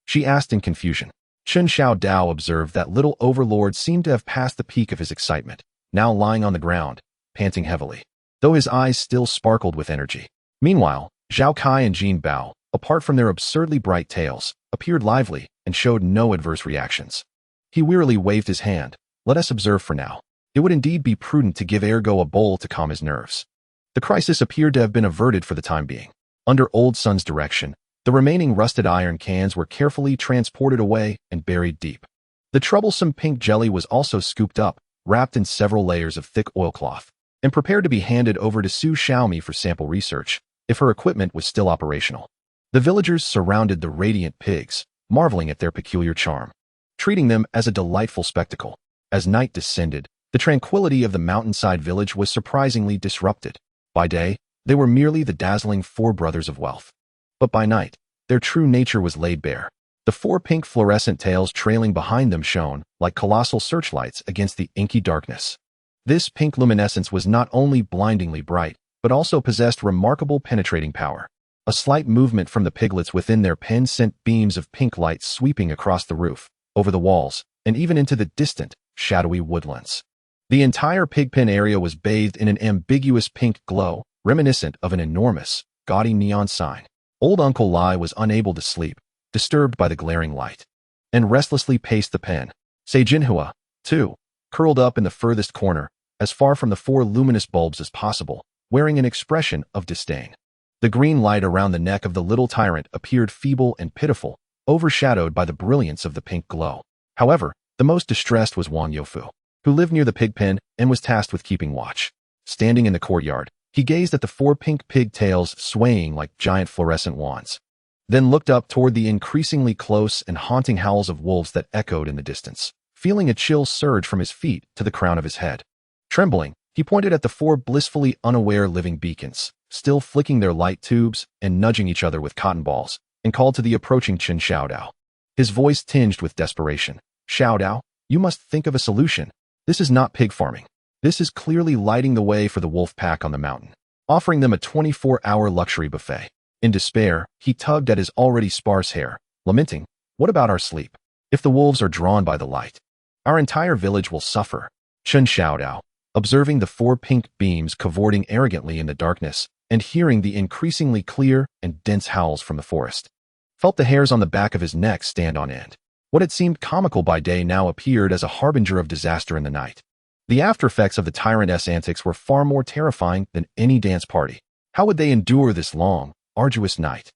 [SPEAKER 2] She asked in confusion. Chen Xiao Dao observed that little overlord seemed to have passed the peak of his excitement, now lying on the ground, panting heavily, though his eyes still sparkled with energy. Meanwhile, Zhao Kai and Jin Bao, apart from their absurdly bright tails, appeared lively and showed no adverse reactions. He wearily waved his hand. Let us observe for now. It would indeed be prudent to give Ergo a bowl to calm his nerves. The crisis appeared to have been averted for the time being. Under Old Sun's direction, the remaining rusted iron cans were carefully transported away and buried deep. The troublesome pink jelly was also scooped up, wrapped in several layers of thick oilcloth, and prepared to be handed over to Su Xiaomi for sample research, if her equipment was still operational. The villagers surrounded the radiant pigs, marveling at their peculiar charm, treating them as a delightful spectacle. As night descended, the tranquility of the mountainside village was surprisingly disrupted. By day, they were merely the dazzling 4 brothers of wealth. But by night, their true nature was laid bare. The 4 pink fluorescent tails trailing behind them shone like colossal searchlights against the inky darkness. This pink luminescence was not only blindingly bright, but also possessed remarkable penetrating power. A slight movement from the piglets within their pen sent beams of pink light sweeping across the roof, over the walls, and even into the distant, shadowy woodlands. The entire pigpen area was bathed in an ambiguous pink glow, reminiscent of an enormous, gaudy neon sign. Old Uncle Lai was unable to sleep, disturbed by the glaring light, and restlessly paced the pen. Sei Jinhua, too, curled up in the furthest corner, as far from the 4 luminous bulbs as possible, wearing an expression of disdain. The green light around the neck of the little tyrant appeared feeble and pitiful, overshadowed by the brilliance of the pink glow. However, the most distressed was Wang Youfu, who lived near the pig pen and was tasked with keeping watch. Standing in the courtyard, he gazed at the 4 pink pig tails swaying like giant fluorescent wands, then looked up toward the increasingly close and haunting howls of wolves that echoed in the distance, feeling a chill surge from his feet to the crown of his head. Trembling, he pointed at the 4 blissfully unaware living beacons, still flicking their light tubes and nudging each other with cotton balls, and called to the approaching Chen Xiao Dao. His voice tinged with desperation. Xiao Dao, you must think of a solution. This is not pig farming. This is clearly lighting the way for the wolf pack on the mountain, offering them a 24-hour luxury buffet. In despair, he tugged at his already sparse hair, lamenting, what about our sleep? If the wolves are drawn by the light, our entire village will suffer. Chen Xiao Dao, observing the 4 pink beams cavorting arrogantly in the darkness and hearing the increasingly clear and dense howls from the forest, felt the hairs on the back of his neck stand on end. What had seemed comical by day now appeared as a harbinger of disaster in the night. The aftereffects of the tyrant's antics were far more terrifying than any dance party. How would they endure this long, arduous night?